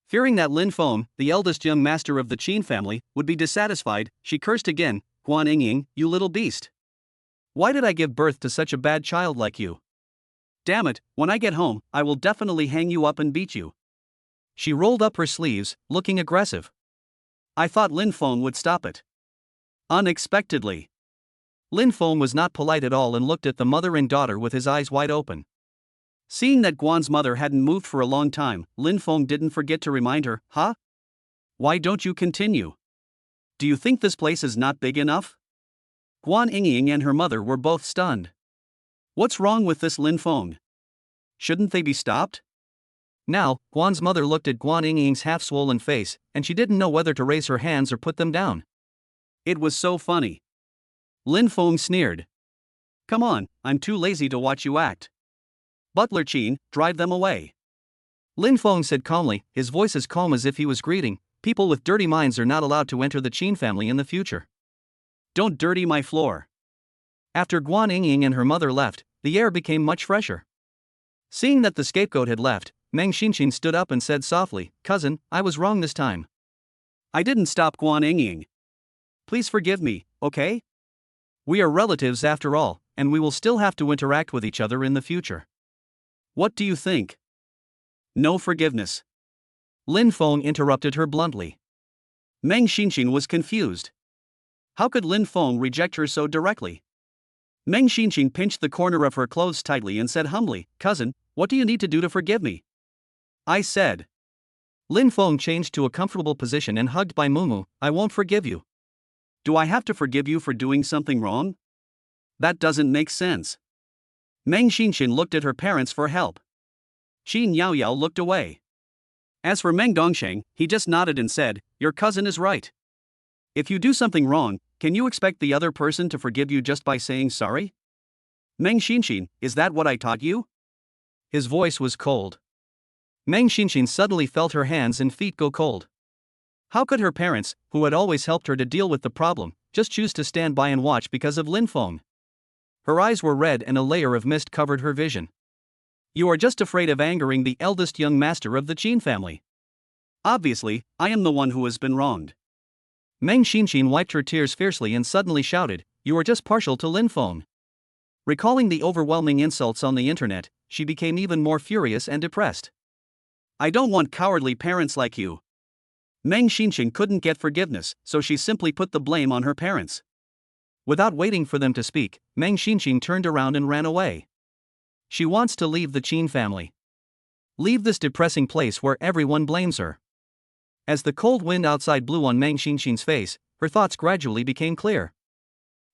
Fearing that Lin Feng, the eldest young master of the Qin family, would be dissatisfied, she cursed again, Guan Yingying, you little beast. Why did I give birth to such a bad child like you? Damn it, when I get home, I will definitely hang you up and beat you. She rolled up her sleeves, looking aggressive. I thought Lin Feng would stop it. Unexpectedly. Lin Feng was not polite at all and looked at the mother and daughter with his eyes wide open. Seeing that Guan's mother hadn't moved for a long time, Lin Feng didn't forget to remind her, huh? Why don't you continue? Do you think this place is not big enough? Guan Yingying and her mother were both stunned. What's wrong with this Lin Feng? Shouldn't they be stopped? Now, Guan's mother looked at Guan Yingying's half-swollen face, and she didn't know whether to raise her hands or put them down. It was so funny. Lin Feng sneered. Come on, I'm too lazy to watch you act. Butler Qin, drive them away. Lin Feng said calmly, his voice as calm as if he was greeting, people with dirty minds are not allowed to enter the Qin family in the future. Don't dirty my floor. After Guan Yingying and her mother left, the air became much fresher. Seeing that the scapegoat had left, Meng Xinxin stood up and said softly, cousin, I was wrong this time. I didn't stop Guan. Please forgive me, okay? We are relatives after all, and we will still have to interact with each other in the future. What do you think? No forgiveness. Lin Feng interrupted her bluntly. Meng Xinxin was confused. How could Lin Feng reject her so directly? Meng Xinxin pinched the corner of her clothes tightly and said humbly, "Cousin, what do you need to do to forgive me?" I said. Lin Feng changed to a comfortable position and hugged by Mumu, "I won't forgive you." Do I have to forgive you for doing something wrong? That doesn't make sense. Meng Xinxin looked at her parents for help. Qin Yaoyao looked away. As for Meng Dongsheng, he just nodded and said, "Your cousin is right. If you do something wrong, can you expect the other person to forgive you just by saying sorry? Meng Xinxin, is that what I taught you?" His voice was cold. Meng Xinxin suddenly felt her hands and feet go cold. How could her parents, who had always helped her to deal with the problem, just choose to stand by and watch because of Lin Feng? Her eyes were red and a layer of mist covered her vision. You are just afraid of angering the eldest young master of the Qin family. Obviously, I am the one who has been wronged. Meng Xinxin wiped her tears fiercely and suddenly shouted, "You are just partial to Lin Feng." Recalling the overwhelming insults on the internet, she became even more furious and depressed. I don't want cowardly parents like you. Meng Xinxin couldn't get forgiveness, so she simply put the blame on her parents. Without waiting for them to speak, Meng Xinxin turned around and ran away. She wants to leave the Qin family. Leave this depressing place where everyone blames her. As the cold wind outside blew on Meng Xinxin's face, her thoughts gradually became clear.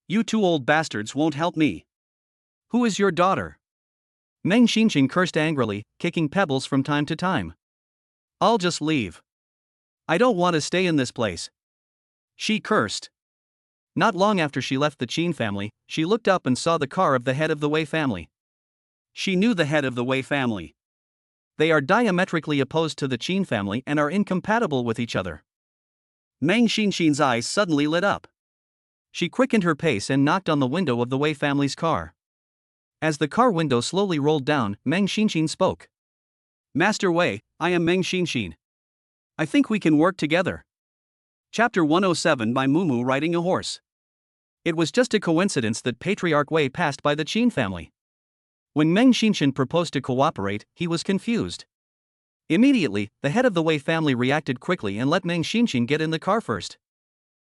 You two old bastards won't help me. Who is your daughter? Meng Xinxin cursed angrily, kicking pebbles from time to time. I'll just leave. I don't want to stay in this place. She cursed. Not long after she left the Qin family, she looked up and saw the car of the head of the Wei family. She knew the head of the Wei family. They are diametrically opposed to the Qin family and are incompatible with each other. Meng Xinxin's eyes suddenly lit up. She quickened her pace and knocked on the window of the Wei family's car. As the car window slowly rolled down, Meng Xinxin spoke. Master Wei, I am Meng Xinxin. I think we can work together. Chapter 107 by Mumu Riding a Horse. It was just a coincidence that Patriarch Wei passed by the Qin family. When Meng Xinxin proposed to cooperate, he was confused. Immediately, the head of the Wei family reacted quickly and let Meng Xinxin get in the car first.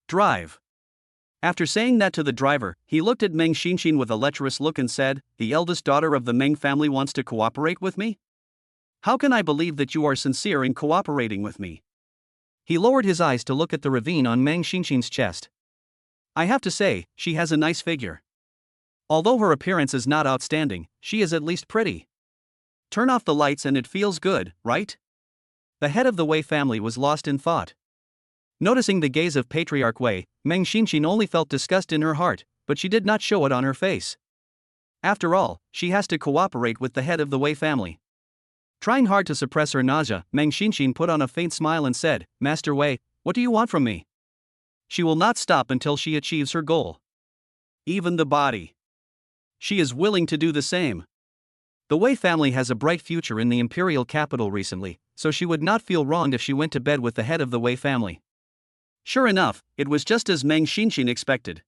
Drive. After saying that to the driver, he looked at Meng Xinxin with a lecherous look and said, "The eldest daughter of the Meng family wants to cooperate with me? How can I believe that you are sincere in cooperating with me?" He lowered his eyes to look at the ravine on Meng Xinxin's chest. I have to say, she has a nice figure. Although her appearance is not outstanding, she is at least pretty. Turn off the lights and it feels good, right? The head of the Wei family was lost in thought. Noticing the gaze of Patriarch Wei, Meng Xinxin only felt disgust in her heart, but she did not show it on her face. After all, she has to cooperate with the head of the Wei family. Trying hard to suppress her nausea, Meng Xinxin put on a faint smile and said, "Master Wei, what do you want from me?" She will not stop until she achieves her goal. Even the body. She is willing to do the same. The Wei family has a bright future in the imperial capital recently, so she would not feel wronged if she went to bed with the head of the Wei family. Sure enough, it was just as Meng Xinxin expected.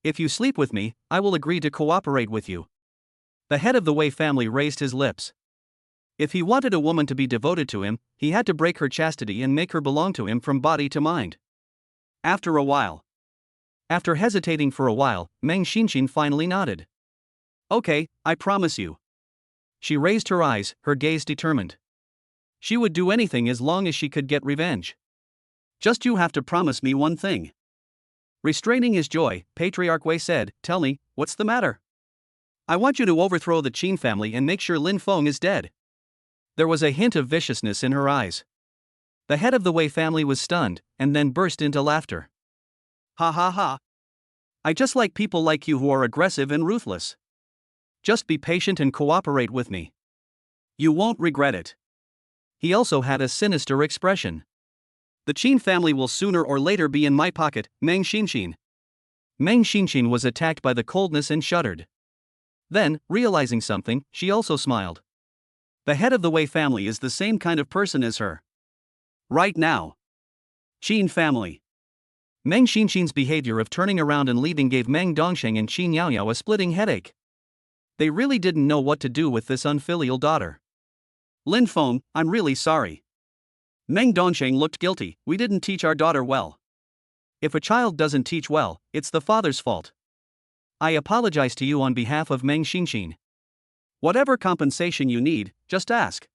If you sleep with me, I will agree to cooperate with you. The head of the Wei family raised his lips. If he wanted a woman to be devoted to him, he had to break her chastity and make her belong to him from body to mind. After hesitating for a while, Meng Xinxin finally nodded. Okay, I promise you. She raised her eyes, her gaze determined. She would do anything as long as she could get revenge. Just you have to promise me one thing. Restraining his joy, Patriarch Wei said, "Tell me, what's the matter?" I want you to overthrow the Qin family and make sure Lin Feng is dead. There was a hint of viciousness in her eyes. The head of the Wei family was stunned, and then burst into laughter. Ha ha ha. I just like people like you who are aggressive and ruthless. Just be patient and cooperate with me. You won't regret it. He also had a sinister expression. The Qin family will sooner or later be in my pocket, Meng Xinxin. Meng Xinxin was attacked by the coldness and shuddered. Then, realizing something, she also smiled. The head of the Wei family is the same kind of person as her. Right now. Qin family. Meng Xinxin's behavior of turning around and leaving gave Meng Dongsheng and Qin Yaoyao a splitting headache. They really didn't know what to do with this unfilial daughter. Lin Feng, I'm really sorry. Meng Dongsheng looked guilty. We didn't teach our daughter well. If a child doesn't teach well, it's the father's fault. I apologize to you on behalf of Meng Xinxin. Whatever compensation you need, just ask.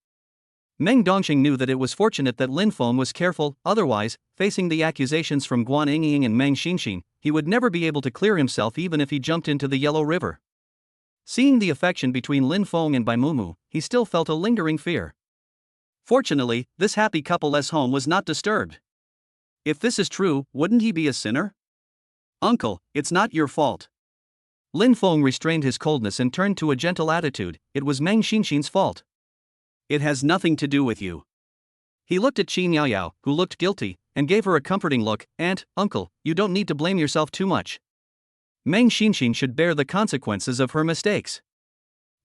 Meng Dongsheng knew that it was fortunate that Lin Feng was careful, otherwise, facing the accusations from Guan Yingying and Meng Xinxin, he would never be able to clear himself even if he jumped into the Yellow River. Seeing the affection between Lin Feng and Bai Mumu, he still felt a lingering fear. Fortunately, this happy couple's home was not disturbed. If this is true, wouldn't he be a sinner? Uncle, it's not your fault. Lin Feng restrained his coldness and turned to a gentle attitude. It was Meng Xinxin's fault. It has nothing to do with you. He looked at Qin Yaoyao, who looked guilty, and gave her a comforting look. Aunt, uncle, you don't need to blame yourself too much. Meng Xinxin should bear the consequences of her mistakes.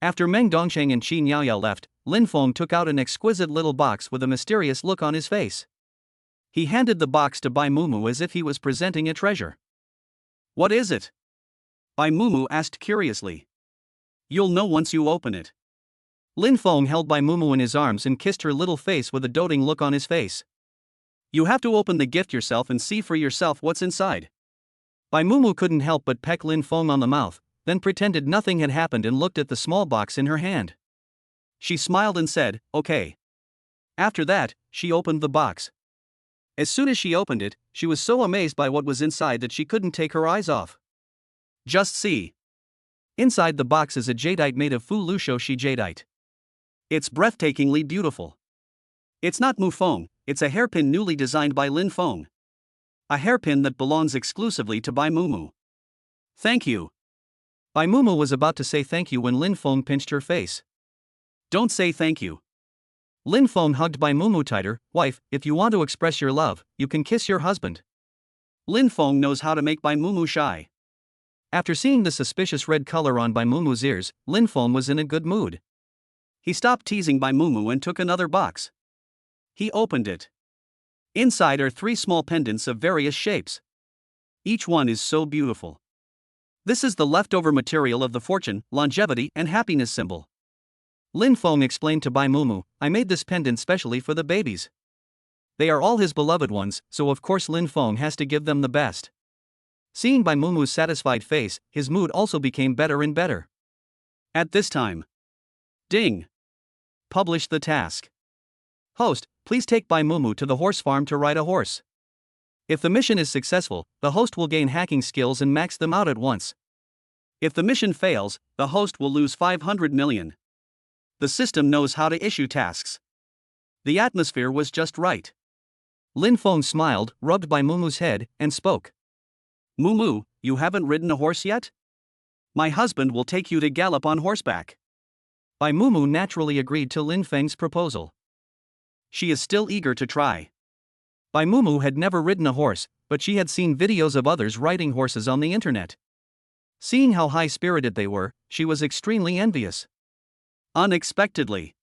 After Meng Dongsheng and Qin Yaoyao left, Lin Feng took out an exquisite little box with a mysterious look on his face. He handed the box to Bai Mumu as if he was presenting a treasure. What is it? Bai Mumu asked curiously. You'll know once you open it. Lin Feng held Bai Mumu in his arms and kissed her little face with a doting look on his face. You have to open the gift yourself and see for yourself what's inside. Bai Mumu couldn't help but peck Lin Feng on the mouth, then pretended nothing had happened and looked at the small box in her hand. She smiled and said, okay. After that, she opened the box. As soon as she opened it, she was so amazed by what was inside that she couldn't take her eyes off. Just see. Inside the box is a jadeite made of Fu Lusho Shi jadeite. It's breathtakingly beautiful. It's not Mu Feng, it's a hairpin newly designed by Lin Feng. A hairpin that belongs exclusively to Bai Mumu. Thank you. Bai Mumu was about to say thank you when Lin Feng pinched her face. Don't say thank you. Lin Feng hugged Bai Mumu tighter. Wife, if you want to express your love, you can kiss your husband. Lin Feng knows how to make Bai Mumu shy. After seeing the suspicious red color on Bai Mumu's ears, Lin Feng was in a good mood. He stopped teasing Bai Mumu and took another box. He opened it. Inside are 3 small pendants of various shapes. Each one is so beautiful. This is the leftover material of the fortune, longevity, and happiness symbol. Lin Feng explained to Bai Mumu, I made this pendant specially for the babies. They are all his beloved ones, so of course Lin Feng has to give them the best. Seeing Bai Mumu's satisfied face, his mood also became better and better. At this time. Ding. Publish the task. Host, please take Bai Mumu to the horse farm to ride a horse. If the mission is successful, the host will gain hacking skills and max them out at once. If the mission fails, the host will lose 500 million. The system knows how to issue tasks. The atmosphere was just right. Lin Feng smiled, rubbed Bai Mumu's head, and spoke. Mumu, you haven't ridden a horse yet? My husband will take you to gallop on horseback. Bai Mumu naturally agreed to Lin Feng's proposal. She is still eager to try. Bai Mumu had never ridden a horse, but she had seen videos of others riding horses on the internet. Seeing how high-spirited they were, she was extremely envious. Unexpectedly.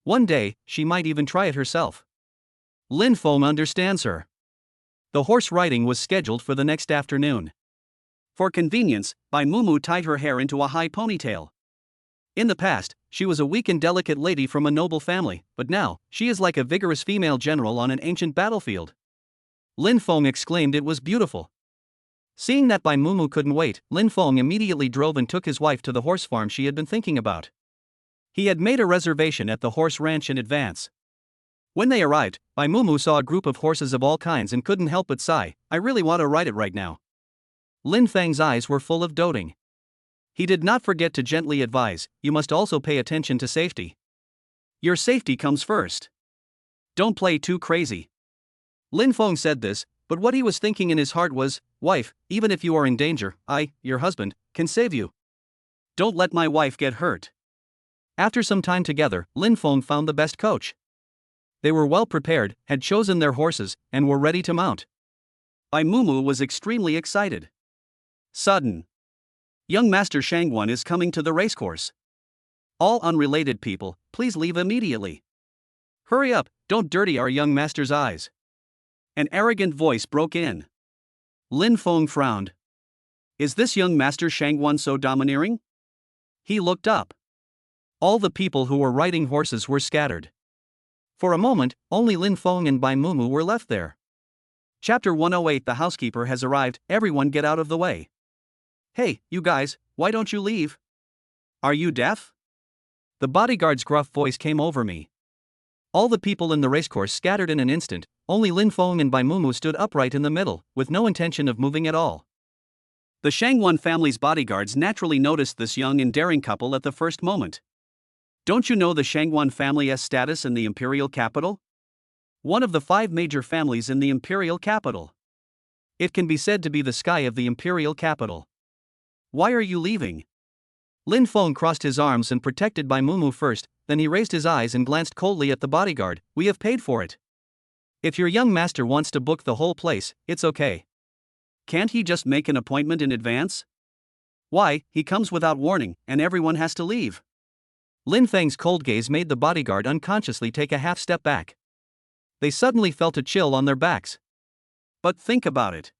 One day, she might even try it herself. Lin Feng understands her. The horse riding was scheduled for the next afternoon. For convenience, Bai Mumu tied her hair into a high ponytail. In the past, she was a weak and delicate lady from a noble family, but now, she is like a vigorous female general on an ancient battlefield. Lin Feng exclaimed it was beautiful. Seeing that Bai Mumu couldn't wait, Lin Feng immediately drove and took his wife to the horse farm she had been thinking about. He had made a reservation at the horse ranch in advance. When they arrived, Bai Mumu saw a group of horses of all kinds and couldn't help but sigh, I really want to ride it right now. Lin Feng's eyes were full of doting. He did not forget to gently advise, you must also pay attention to safety. Your safety comes first. Don't play too crazy. Lin Feng said this, but what he was thinking in his heart was, wife, even if you are in danger, I, your husband, can save you. Don't let my wife get hurt. After some time together, Lin Feng found the best coach. They were well prepared, had chosen their horses, and were ready to mount. Bai Mumu was extremely excited. Sudden. Young Master Shangguan is coming to the racecourse. All unrelated people, please leave immediately. Hurry up, don't dirty our young master's eyes. An arrogant voice broke in. Lin Feng frowned. Is this young master Shangwan so domineering? He looked up. All the people who were riding horses were scattered. For a moment, only Lin Feng and Bai Mumu were left there. Chapter 108. The housekeeper has arrived, everyone get out of the way. Hey, you guys, why don't you leave? Are you deaf? The bodyguard's gruff voice came over me. All the people in the racecourse scattered in an instant, only Lin Feng and Bai Mumu stood upright in the middle, with no intention of moving at all. The Shangwan family's bodyguards naturally noticed this young and daring couple at the first moment. Don't you know the Shangwan family's status in the imperial capital? One of the 5 major families in the imperial capital. It can be said to be the sky of the imperial capital. Why are you leaving? Lin Feng crossed his arms and protected Bai Mumu first, then he raised his eyes and glanced coldly at the bodyguard. We have paid for it. If your young master wants to book the whole place, it's okay. Can't he just make an appointment in advance? Why, he comes without warning, and everyone has to leave. Lin Feng's cold gaze made the bodyguard unconsciously take a half step back. They suddenly felt a chill on their backs. But think about it.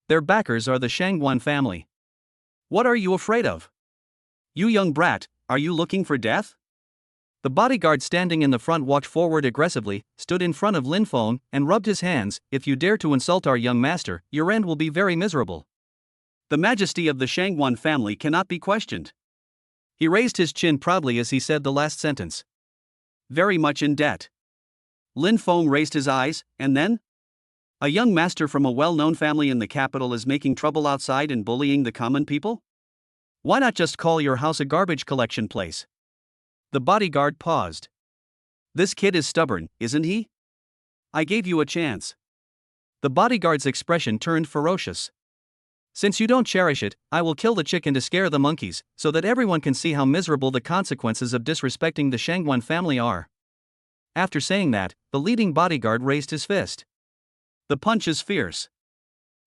Their backers are the Shangwan family. What are you afraid of? You young brat, are you looking for death? The bodyguard standing in the front walked forward aggressively, stood in front of Lin Feng, and rubbed his hands. If you dare to insult our young master, your end will be very miserable. The majesty of the Shangwan family cannot be questioned. He raised his chin proudly as he said the last sentence. Very much in debt. Lin Feng raised his eyes, and then? A young master from a well-known family in the capital is making trouble outside and bullying the common people? Why not just call your house a garbage collection place? The bodyguard paused. This kid is stubborn, isn't he? I gave you a chance. The bodyguard's expression turned ferocious. Since you don't cherish it, I will kill the chicken to scare the monkeys, so that everyone can see how miserable the consequences of disrespecting the Shangwan family are. After saying that, the leading bodyguard raised his fist. The punch is fierce.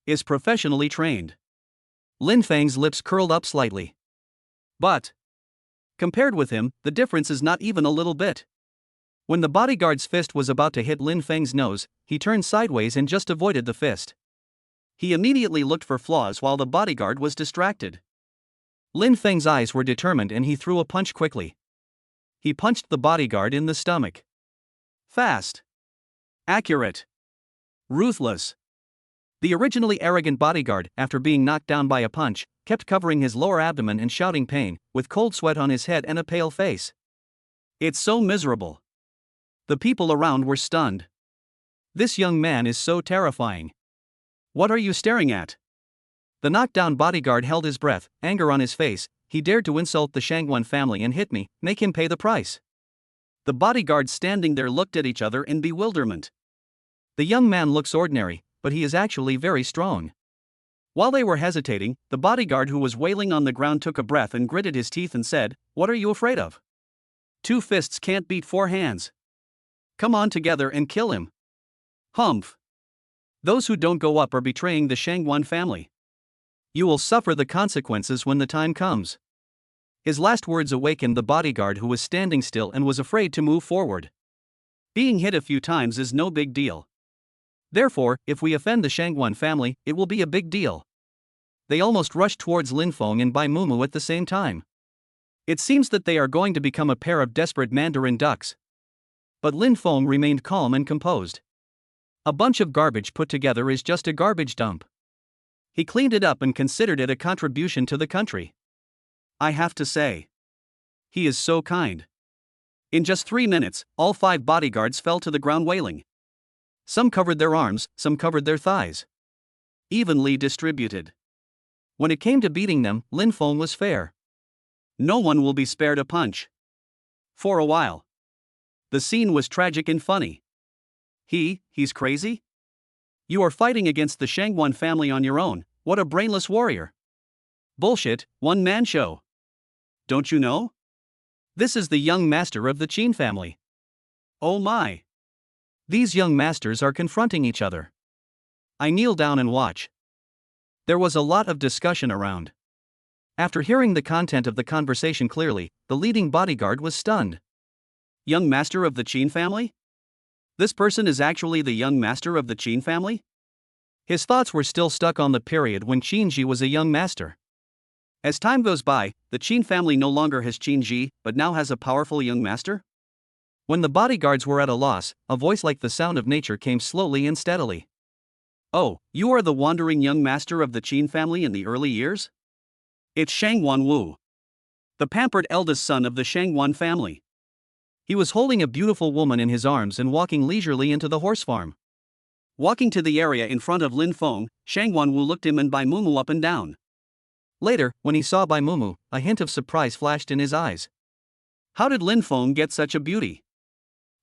Is professionally trained. Lin Feng's lips curled up slightly. But, compared with him, the difference is not even a little bit. When the bodyguard's fist was about to hit Lin Feng's nose, he turned sideways and just avoided the fist. He immediately looked for flaws while the bodyguard was distracted. Lin Feng's eyes were determined and he threw a punch quickly. He punched the bodyguard in the stomach. Fast. Accurate. Ruthless. The originally arrogant bodyguard, after being knocked down by a punch, kept covering his lower abdomen and shouting pain, with cold sweat on his head and a pale face. It's so miserable. The people around were stunned. This young man is so terrifying. What are you staring at? The knockdown bodyguard held his breath, anger on his face. He dared to insult the Shangwan family and hit me, make him pay the price. The bodyguards standing there looked at each other in bewilderment. The young man looks ordinary, but he is actually very strong. While they were hesitating, the bodyguard who was wailing on the ground took a breath and gritted his teeth and said, What are you afraid of? 2 fists can't beat 4 hands. Come on together and kill him. Humph. Those who don't go up are betraying the Shangwan family. You will suffer the consequences when the time comes. His last words awakened the bodyguard who was standing still and was afraid to move forward. Being hit a few times is no big deal. Therefore, if we offend the Shangwan family, it will be a big deal. They almost rushed towards Lin Feng and Bai Mumu at the same time. It seems that they are going to become a pair of desperate mandarin ducks. But Lin Feng remained calm and composed. A bunch of garbage put together is just a garbage dump. He cleaned it up and considered it a contribution to the country. I have to say. He is so kind. In just 3 minutes, all 5 bodyguards fell to the ground wailing. Some covered their arms, some covered their thighs. Evenly distributed. When it came to beating them, Lin Feng was fair. No one will be spared a punch. For a while. The scene was tragic and funny. He's crazy? You are fighting against the Shangwan family on your own, what a brainless warrior. Bullshit, one-man show. Don't you know? This is the young master of the Qin family. Oh my. These young masters are confronting each other. I kneel down and watch. There was a lot of discussion around. After hearing the content of the conversation clearly, the leading bodyguard was stunned. Young master of the Qin family? This person is actually the young master of the Qin family? His thoughts were still stuck on the period when Qinji was a young master. As time goes by, the Qin family no longer has Qinji, but now has a powerful young master? When the bodyguards were at a loss, a voice like the sound of nature came slowly and steadily. Oh, you are the wandering young master of the Qin family in the early years? It's Shangguan Wu, the pampered eldest son of the Shangguan family. He was holding a beautiful woman in his arms and walking leisurely into the horse farm. Walking to the area in front of Lin Feng, Shangguan Wu looked him and Bai Mumu up and down. Later, when he saw Bai Mumu, a hint of surprise flashed in his eyes. How did Lin Feng get such a beauty?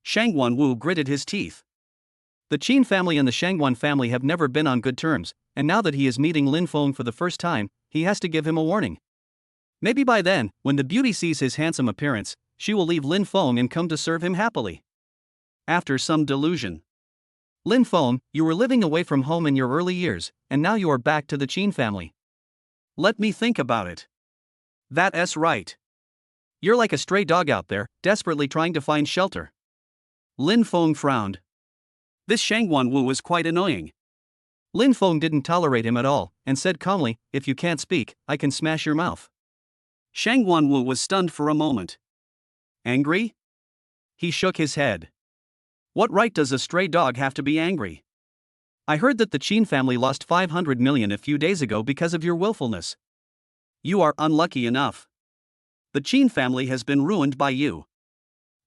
Shangguan Wu gritted his teeth. The Qin family and the Shangguan family have never been on good terms, and now that he is meeting Lin Feng for the first time, he has to give him a warning. Maybe by then, when the beauty sees his handsome appearance, she will leave Lin Feng and come to serve him happily. After some delusion. Lin Feng, you were living away from home in your early years, and now you are back to the Qin family. Let me think about it. That's right. You're like a stray dog out there, desperately trying to find shelter. Lin Feng frowned. This Shangguan Wu was quite annoying. Lin Feng didn't tolerate him at all, and said calmly, if you can't speak, I can smash your mouth. Shangguan Wu was stunned for a moment. Angry? He shook his head. What right does a stray dog have to be angry? I heard that the Qin family lost 500 million a few days ago because of your willfulness. You are unlucky enough. The Qin family has been ruined by you.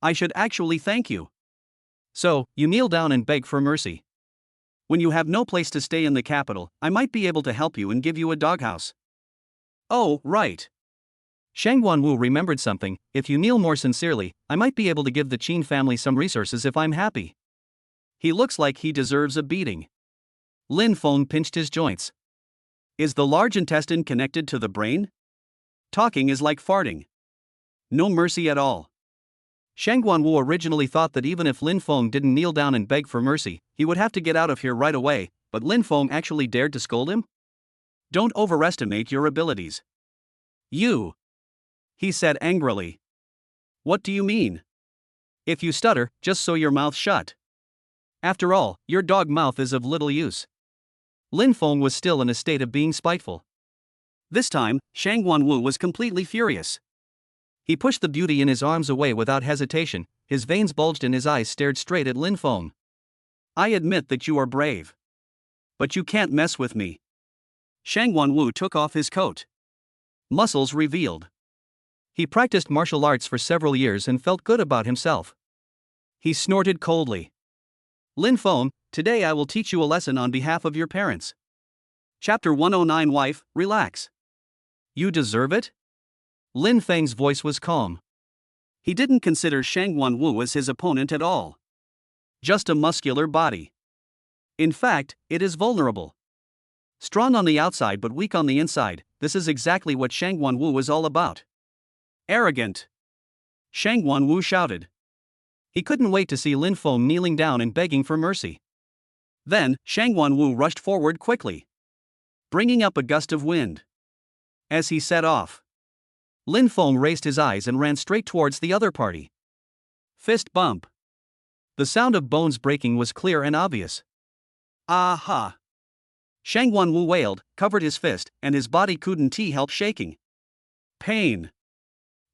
I should actually thank you. So, you kneel down and beg for mercy. When you have no place to stay in the capital, I might be able to help you and give you a doghouse. Oh, right. Shangguan Wu remembered something. If you kneel more sincerely, I might be able to give the Qin family some resources if I'm happy. He looks like he deserves a beating. Lin Feng pinched his joints. Is the large intestine connected to the brain? Talking is like farting. No mercy at all. Shangguan Wu originally thought that even if Lin Feng didn't kneel down and beg for mercy, he would have to get out of here right away, but Lin Feng actually dared to scold him? Don't overestimate your abilities. You. He said angrily. What do you mean? If you stutter, just sew your mouth shut. After all, your dog mouth is of little use. Lin Feng was still in a state of being spiteful. This time, Shangguan Wu was completely furious. He pushed the beauty in his arms away without hesitation, his veins bulged and his eyes stared straight at Lin Feng. I admit that you are brave. But you can't mess with me. Shangguan Wu took off his coat. Muscles revealed. He practiced martial arts for several years and felt good about himself. He snorted coldly. Lin Feng, today I will teach you a lesson on behalf of your parents. Chapter 109 Wife, relax. You deserve it? Lin Feng's voice was calm. He didn't consider Shangguan Wu as his opponent at all. Just a muscular body. In fact, it is vulnerable. Strong on the outside but weak on the inside, this is exactly what Shangguan Wu was all about. Arrogant. Shangguan Wu shouted. He couldn't wait to see Lin Feng kneeling down and begging for mercy. Then, Shangguan Wu rushed forward quickly, bringing up a gust of wind. As he set off, Lin Feng raised his eyes and ran straight towards the other party. Fist bump. The sound of bones breaking was clear and obvious. Aha! Shangguan Wu wailed, covered his fist, and his body couldn't help shaking. Pain.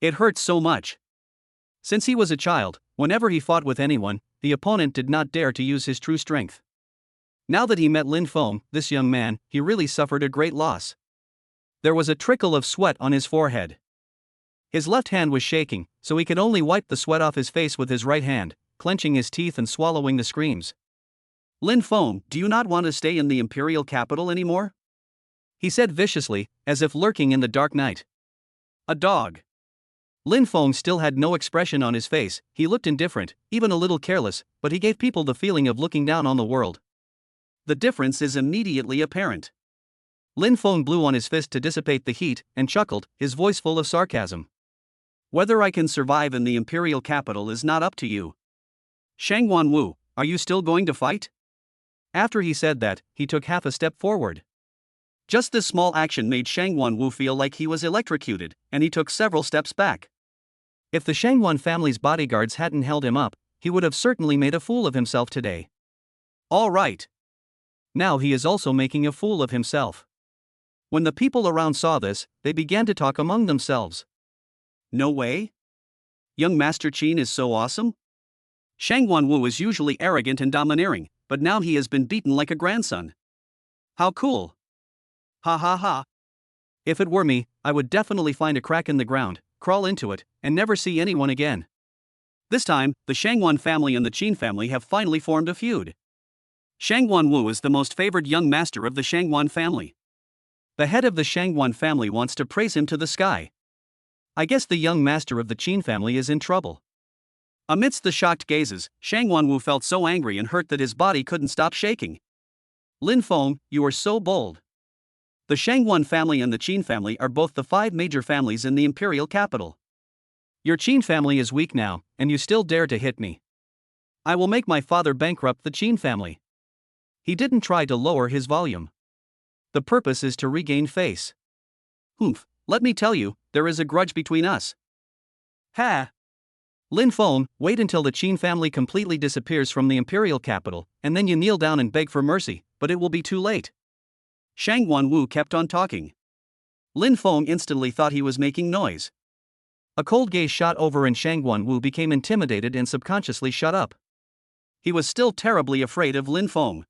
It hurt so much. Since he was a child, whenever he fought with anyone, the opponent did not dare to use his true strength. Now that he met Lin Feng, this young man, he really suffered a great loss. There was a trickle of sweat on his forehead. His left hand was shaking, so he could only wipe the sweat off his face with his right hand, clenching his teeth and swallowing the screams. Lin Feng, do you not want to stay in the imperial capital anymore? He said viciously, as if lurking in the dark night. A dog. Lin Feng still had no expression on his face, he looked indifferent, even a little careless, but he gave people the feeling of looking down on the world. The difference is immediately apparent. Lin Feng blew on his fist to dissipate the heat, and chuckled, his voice full of sarcasm. Whether I can survive in the imperial capital is not up to you. Shangguan Wu, are you still going to fight? After he said that, he took half a step forward. Just this small action made Shangguan Wu feel like he was electrocuted, and he took several steps back. If the Shangguan family's bodyguards hadn't held him up, he would have certainly made a fool of himself today. All right. Now he is also making a fool of himself. When the people around saw this, they began to talk among themselves. No way? Young Master Qin is so awesome? Shang Guanwu is usually arrogant and domineering, but now he has been beaten like a grandson. How cool! Ha ha ha. If it were me, I would definitely find a crack in the ground, crawl into it, and never see anyone again. This time, the Shangguan family and the Qin family have finally formed a feud. Shang Guanwu is the most favored young master of the Shangguan family. The head of the Shangguan family wants to praise him to the sky. I guess the young master of the Qin family is in trouble. Amidst the shocked gazes, Shang Guanwu felt so angry and hurt that his body couldn't stop shaking. Lin Feng, you are so bold. The Shangguan family and the Qin family are both the 5 major families in the imperial capital. Your Qin family is weak now, and you still dare to hit me. I will make my father bankrupt the Qin family. He didn't try to lower his volume. The purpose is to regain face. Humph, let me tell you, there is a grudge between us. Ha! Lin Feng, wait until the Qin family completely disappears from the imperial capital, and then you kneel down and beg for mercy, but it will be too late. Shang Guanwu kept on talking. Lin Feng instantly thought he was making noise. A cold gaze shot over and Shang Guanwu became intimidated and subconsciously shut up. He was still terribly afraid of Lin Feng.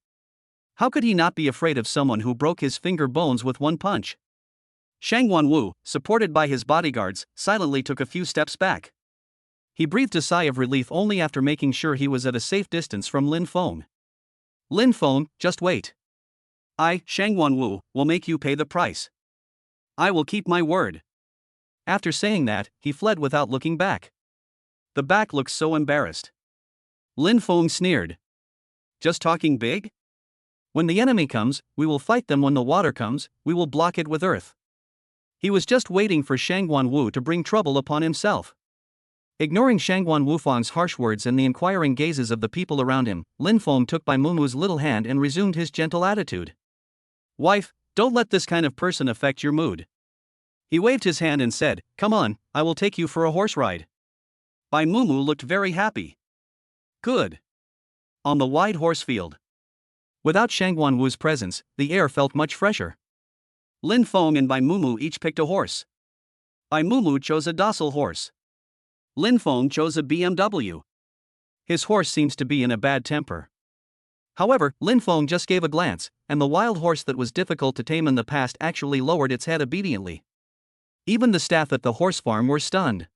How could he not be afraid of someone who broke his finger bones with one punch? Shang Guanwu, supported by his bodyguards, silently took a few steps back. He breathed a sigh of relief only after making sure he was at a safe distance from Lin Feng. Lin Feng, just wait. I, Shang Guanwu, will make you pay the price. I will keep my word. After saying that, he fled without looking back. The back looked so embarrassed. Lin Feng sneered. Just talking big? When the enemy comes, we will fight them. When the water comes, we will block it with earth. He was just waiting for Shang Guanwu to bring trouble upon himself. Ignoring Shang Guanwufang's harsh words and the inquiring gazes of the people around him, Lin Feng took Bai Mumu's little hand and resumed his gentle attitude. Wife, don't let this kind of person affect your mood. He waved his hand and said, come on, I will take you for a horse ride. Bai Mumu looked very happy. Good. On the wide horse field. Without Shang Guanwu's presence, the air felt much fresher. Lin Feng and Bai Mumu each picked a horse. Bai Mumu chose a docile horse. Lin Feng chose a BMW. His horse seems to be in a bad temper. However, Lin Feng just gave a glance, and the wild horse that was difficult to tame in the past actually lowered its head obediently. Even the staff at the horse farm were stunned.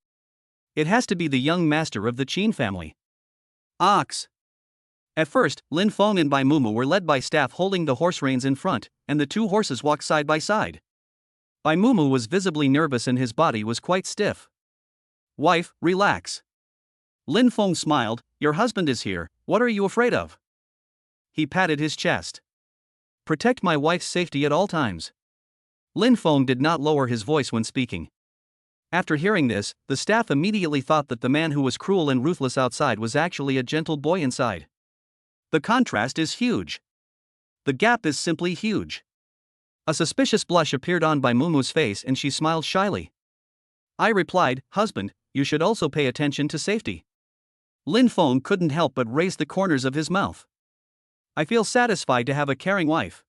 It has to be the young master of the Qin family. Ox. At first, Lin Feng and Bai Mumu were led by staff holding the horse reins in front, and the 2 horses walked side by side. Bai Mumu was visibly nervous and his body was quite stiff. Wife, relax. Lin Feng smiled, your husband is here, what are you afraid of? He patted his chest. Protect my wife's safety at all times. Lin Feng did not lower his voice when speaking. After hearing this, the staff immediately thought that the man who was cruel and ruthless outside was actually a gentle boy inside. The contrast is huge. The gap is simply huge. A suspicious blush appeared on Bai Mumu's face and she smiled shyly. I replied, husband, you should also pay attention to safety. Lin Feng couldn't help but raise the corners of his mouth. I feel satisfied to have a caring wife.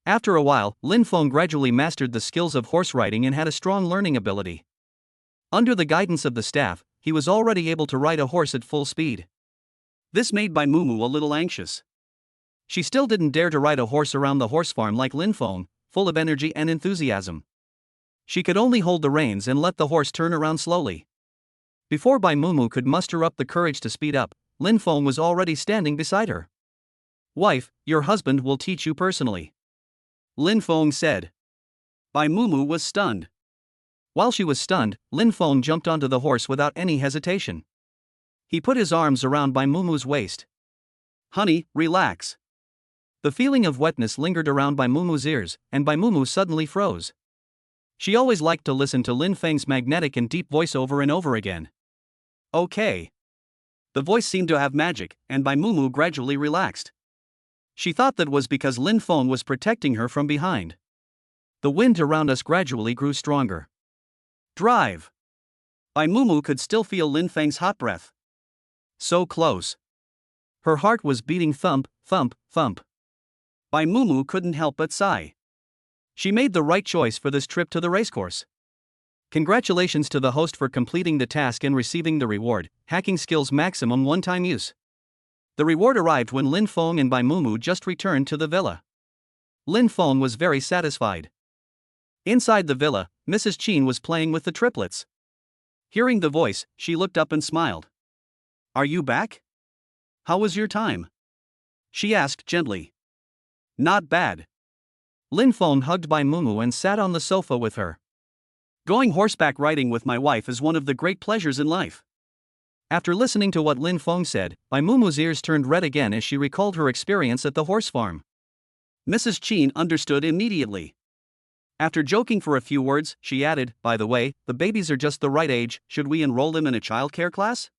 After a while, Lin Feng gradually mastered the skills of horse riding and had a strong learning ability. Under the guidance of the staff, he was already able to ride a horse at full speed. This made Bai Mumu a little anxious. She still didn't dare to ride a horse around the horse farm like Lin Feng, full of energy and enthusiasm. She could only hold the reins and let the horse turn around slowly. Before Bai Mumu could muster up the courage to speed up, Lin Feng was already standing beside her. Wife, your husband will teach you personally. Lin Feng said. Bai Mumu was stunned. While she was stunned, Lin Feng jumped onto the horse without any hesitation. He put his arms around Bai Mumu's waist. Honey, relax. The feeling of wetness lingered around Bai Mumu's ears, and Bai Mumu suddenly froze. She always liked to listen to Lin Feng's magnetic and deep voice over and over again. Okay. The voice seemed to have magic, and Bai Mumu gradually relaxed. She thought that was because Lin Feng was protecting her from behind. The wind around us gradually grew stronger. Drive. Bai Mumu could still feel Lin Feng's hot breath. So close. Her heart was beating thump, thump, thump. Bai Mumu couldn't help but sigh. She made the right choice for this trip to the racecourse. Congratulations to the host for completing the task and receiving the reward, hacking skills maximum one-time use. The reward arrived when Lin Feng and Bai Mumu just returned to the villa. Lin Feng was very satisfied. Inside the villa, Mrs. Qin was playing with the triplets. Hearing the voice, she looked up and smiled. "Are you back? How was your time?" she asked gently. "Not bad." Lin Feng hugged Bai Mumu and sat on the sofa with her. "Going horseback riding with my wife is one of the great pleasures in life." After listening to what Lin Feng said, Bai Mumu's ears turned red again as she recalled her experience at the horse farm. Mrs. Qin understood immediately. After joking for a few words, she added, "By the way, the babies are just the right age, should we enroll them in a childcare class?"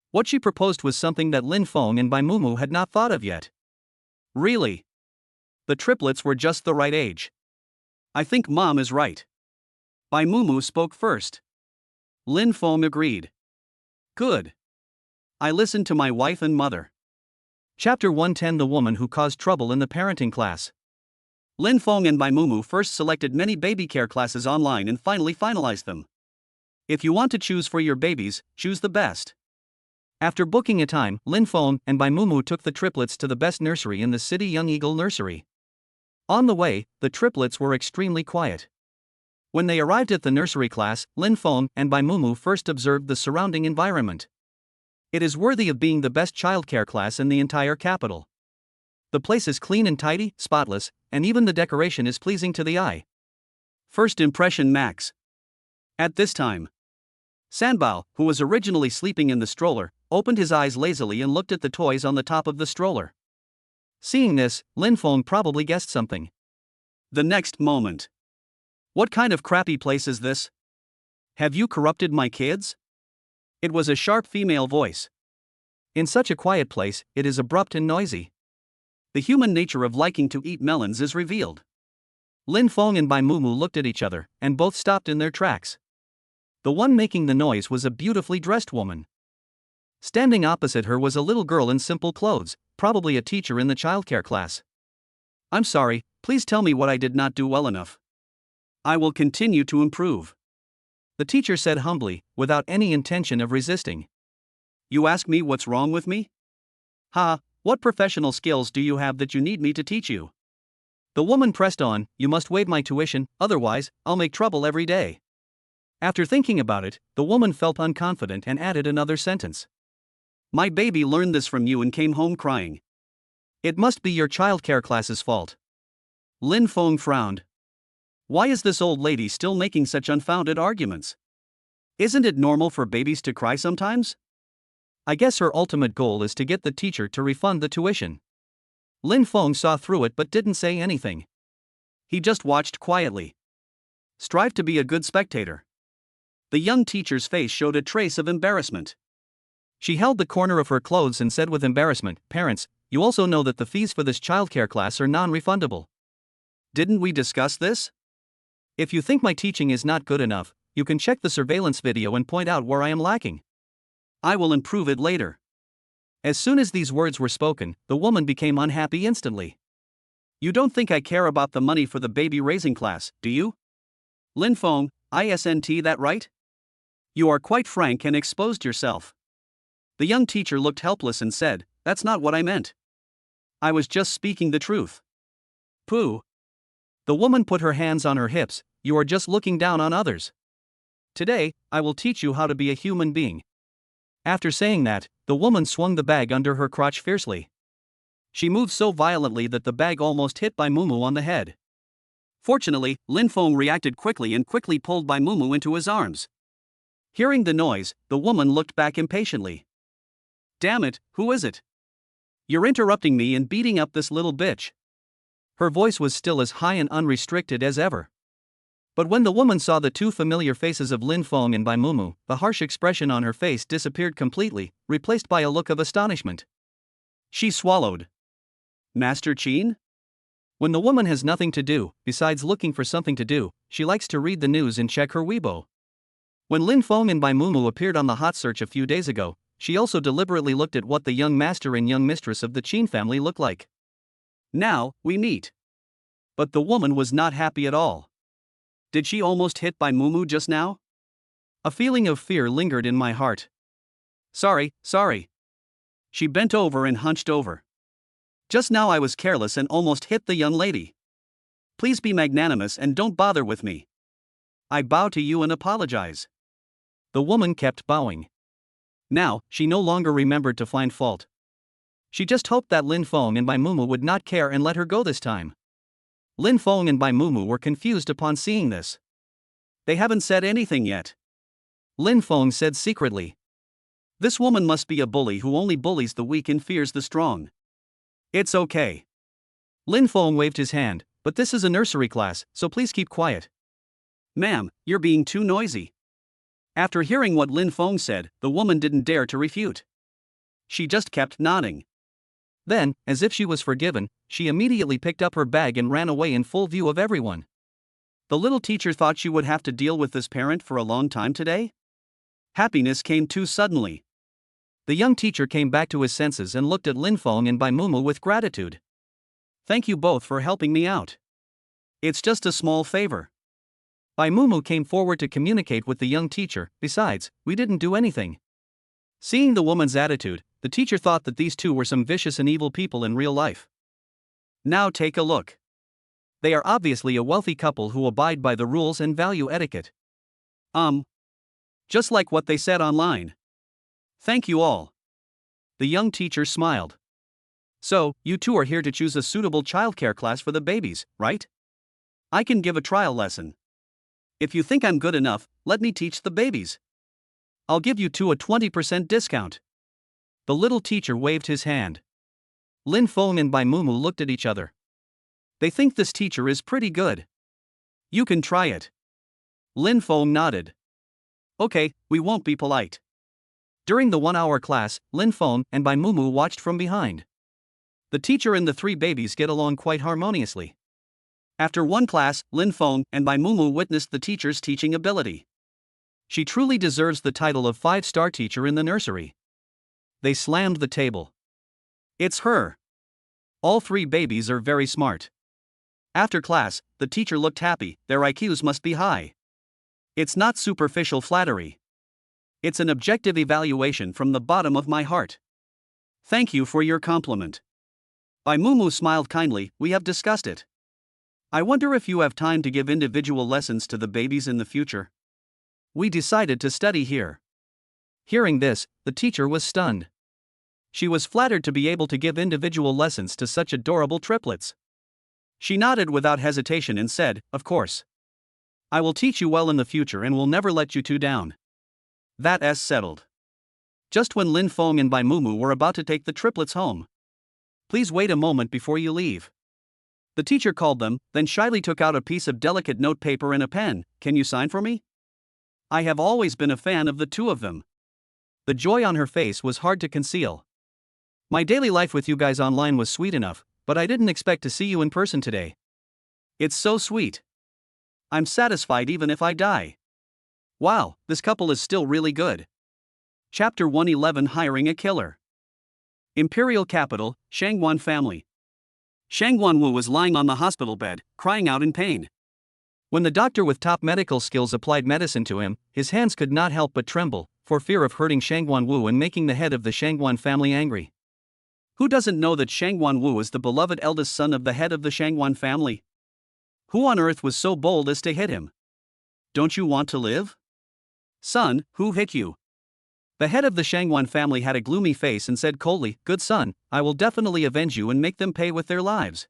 What she proposed was something that Lin Feng and Bai Mumu had not thought of yet. Really? The triplets were just the right age. "I think Mom is right." Bai Mumu spoke first. Lin Feng agreed. "Good. I listened to my wife and mother." Chapter 110: The Woman Who Caused Trouble in the Parenting Class. Lin Feng and Bai Mumu first selected many baby care classes online and finally finalized them. If you want to choose for your babies, choose the best. After booking a time, Lin Feng and Bai Mumu took the triplets to the best nursery in the city, Young Eagle Nursery. On the way, the triplets were extremely quiet. When they arrived at the nursery class, Lin Feng and Bai Mumu first observed the surrounding environment. It is worthy of being the best childcare class in the entire capital. The place is clean and tidy, spotless, and even the decoration is pleasing to the eye. First impression max. At this time, Sanbao, who was originally sleeping in the stroller, opened his eyes lazily and looked at the toys on the top of the stroller. Seeing this, Lin Feng probably guessed something. The next moment. "What kind of crappy place is this? Have you corrupted my kids?" It was a sharp female voice. In such a quiet place, it is abrupt and noisy. The human nature of liking to eat melons is revealed. Lin Feng and Bai Mumu looked at each other, and both stopped in their tracks. The one making the noise was a beautifully dressed woman. Standing opposite her was a little girl in simple clothes, probably a teacher in the childcare class. "I'm sorry, please tell me what I did not do well enough. I will continue to improve," the teacher said humbly, without any intention of resisting. "You ask me what's wrong with me? Ha, what professional skills do you have that you need me to teach you?" The woman pressed on, "You must waive my tuition, otherwise, I'll make trouble every day." After thinking about it, the woman felt unconfident and added another sentence. "My baby learned this from you and came home crying. It must be your childcare class's fault." Lin Feng frowned. Why is this old lady still making such unfounded arguments? Isn't it normal for babies to cry sometimes? I guess her ultimate goal is to get the teacher to refund the tuition. Lin Feng saw through it but didn't say anything. He just watched quietly. Strive to be a good spectator. The young teacher's face showed a trace of embarrassment. She held the corner of her clothes and said with embarrassment, "Parents, you also know that the fees for this childcare class are non-refundable. Didn't we discuss this? If you think my teaching is not good enough, you can check the surveillance video and point out where I am lacking. I will improve it later." As soon as these words were spoken, the woman became unhappy instantly. "You don't think I care about the money for the baby raising class, do you? Lin Feng, isn't that right? You are quite frank and exposed yourself." The young teacher looked helpless and said, "That's not what I meant. I was just speaking the truth." "Pooh." The woman put her hands on her hips, "You are just looking down on others. Today, I will teach you how to be a human being." After saying that, the woman swung the bag under her crotch fiercely. She moved so violently that the bag almost hit Bai Mumu on the head. Fortunately, Lin Feng reacted quickly and quickly pulled Bai Mumu into his arms. Hearing the noise, the woman looked back impatiently. "Damn it, who is it? You're interrupting me and beating up this little bitch." Her voice was still as high and unrestricted as ever. But when the woman saw the two familiar faces of Lin Feng and Bai Mumu, the harsh expression on her face disappeared completely, replaced by a look of astonishment. She swallowed. "Master Qin?" When the woman has nothing to do, besides looking for something to do, she likes to read the news and check her Weibo. When Lin Feng and Bai Mumu appeared on the hot search a few days ago, she also deliberately looked at what the young master and young mistress of the Qin family looked like. Now, we meet. But the woman was not happy at all. Did she almost hit by Mumu just now? A feeling of fear lingered in my heart. Sorry. She bent over and hunched over. Just now I was careless and almost hit the young lady. Please be magnanimous and don't bother with me. I bow to you and apologize. The woman kept bowing. Now, she no longer remembered to find fault. She just hoped that Lin Feng and Bai Mumu would not care and let her go this time. Lin Feng and Bai Mumu were confused upon seeing this. They haven't said anything yet. Lin Feng said secretly. This woman must be a bully who only bullies the weak and fears the strong. It's okay. Lin Feng waved his hand, but this is a nursery class, so please keep quiet. Ma'am, you're being too noisy. After hearing what Lin Feng said, the woman didn't dare to refute. She just kept nodding. Then, as if she was forgiven, she immediately picked up her bag and ran away in full view of everyone. The little teacher thought she would have to deal with this parent for a long time today? Happiness came too suddenly. The young teacher came back to his senses and looked at Lin Feng and Bai Mumu with gratitude. Thank you both for helping me out. It's just a small favor. Bai Mumu came forward to communicate with the young teacher. Besides, we didn't do anything. Seeing the woman's attitude, the teacher thought that these two were some vicious and evil people in real life. Now take a look. They are obviously a wealthy couple who abide by the rules and value etiquette. Just like what they said online. Thank you all. The young teacher smiled. So, you two are here to choose a suitable childcare class for the babies, right? I can give a trial lesson. If you think I'm good enough, let me teach the babies. I'll give you two a 20% discount. The little teacher waved his hand. Lin Feng and Bai Mumu looked at each other. They think this teacher is pretty good. You can try it. Lin Feng nodded. Okay, we won't be polite. During the 1-hour class, Lin Feng and Bai Mumu watched from behind. The teacher and the three babies get along quite harmoniously. After one class, Lin Feng and Bai Mumu witnessed the teacher's teaching ability. She truly deserves the title of 5-star teacher in the nursery. They slammed the table. It's her. All three babies are very smart. After class, the teacher looked happy. Their IQs must be high. It's not superficial flattery. It's an objective evaluation from the bottom of my heart. Thank you for your compliment. Bai Mumu smiled kindly. We have discussed it. I wonder if you have time to give individual lessons to the babies in the future. We decided to study here. Hearing this, the teacher was stunned. She was flattered to be able to give individual lessons to such adorable triplets. She nodded without hesitation and said, Of course. I will teach you well in the future and will never let you two down. That's settled. Just when Lin Feng and Bai Mumu were about to take the triplets home. Please wait a moment before you leave. The teacher called them, then shyly took out a piece of delicate note paper and a pen. Can you sign for me? I have always been a fan of the two of them. The joy on her face was hard to conceal. My daily life with you guys online was sweet enough, but I didn't expect to see you in person today. It's so sweet. I'm satisfied even if I die. Wow, this couple is still really good. Chapter 111 Hiring a Killer. Imperial Capital, Shangguan Family. Shangguan Wu was lying on the hospital bed, crying out in pain. When the doctor with top medical skills applied medicine to him, his hands could not help but tremble, for fear of hurting Shangguan Wu and making the head of the Shangguan family angry. Who doesn't know that Shangguan Wu is the beloved eldest son of the head of the Shangguan family? Who on earth was so bold as to hit him? Don't you want to live? Son, who hit you? The head of the Shangguan family had a gloomy face and said coldly, Good son, I will definitely avenge you and make them pay with their lives.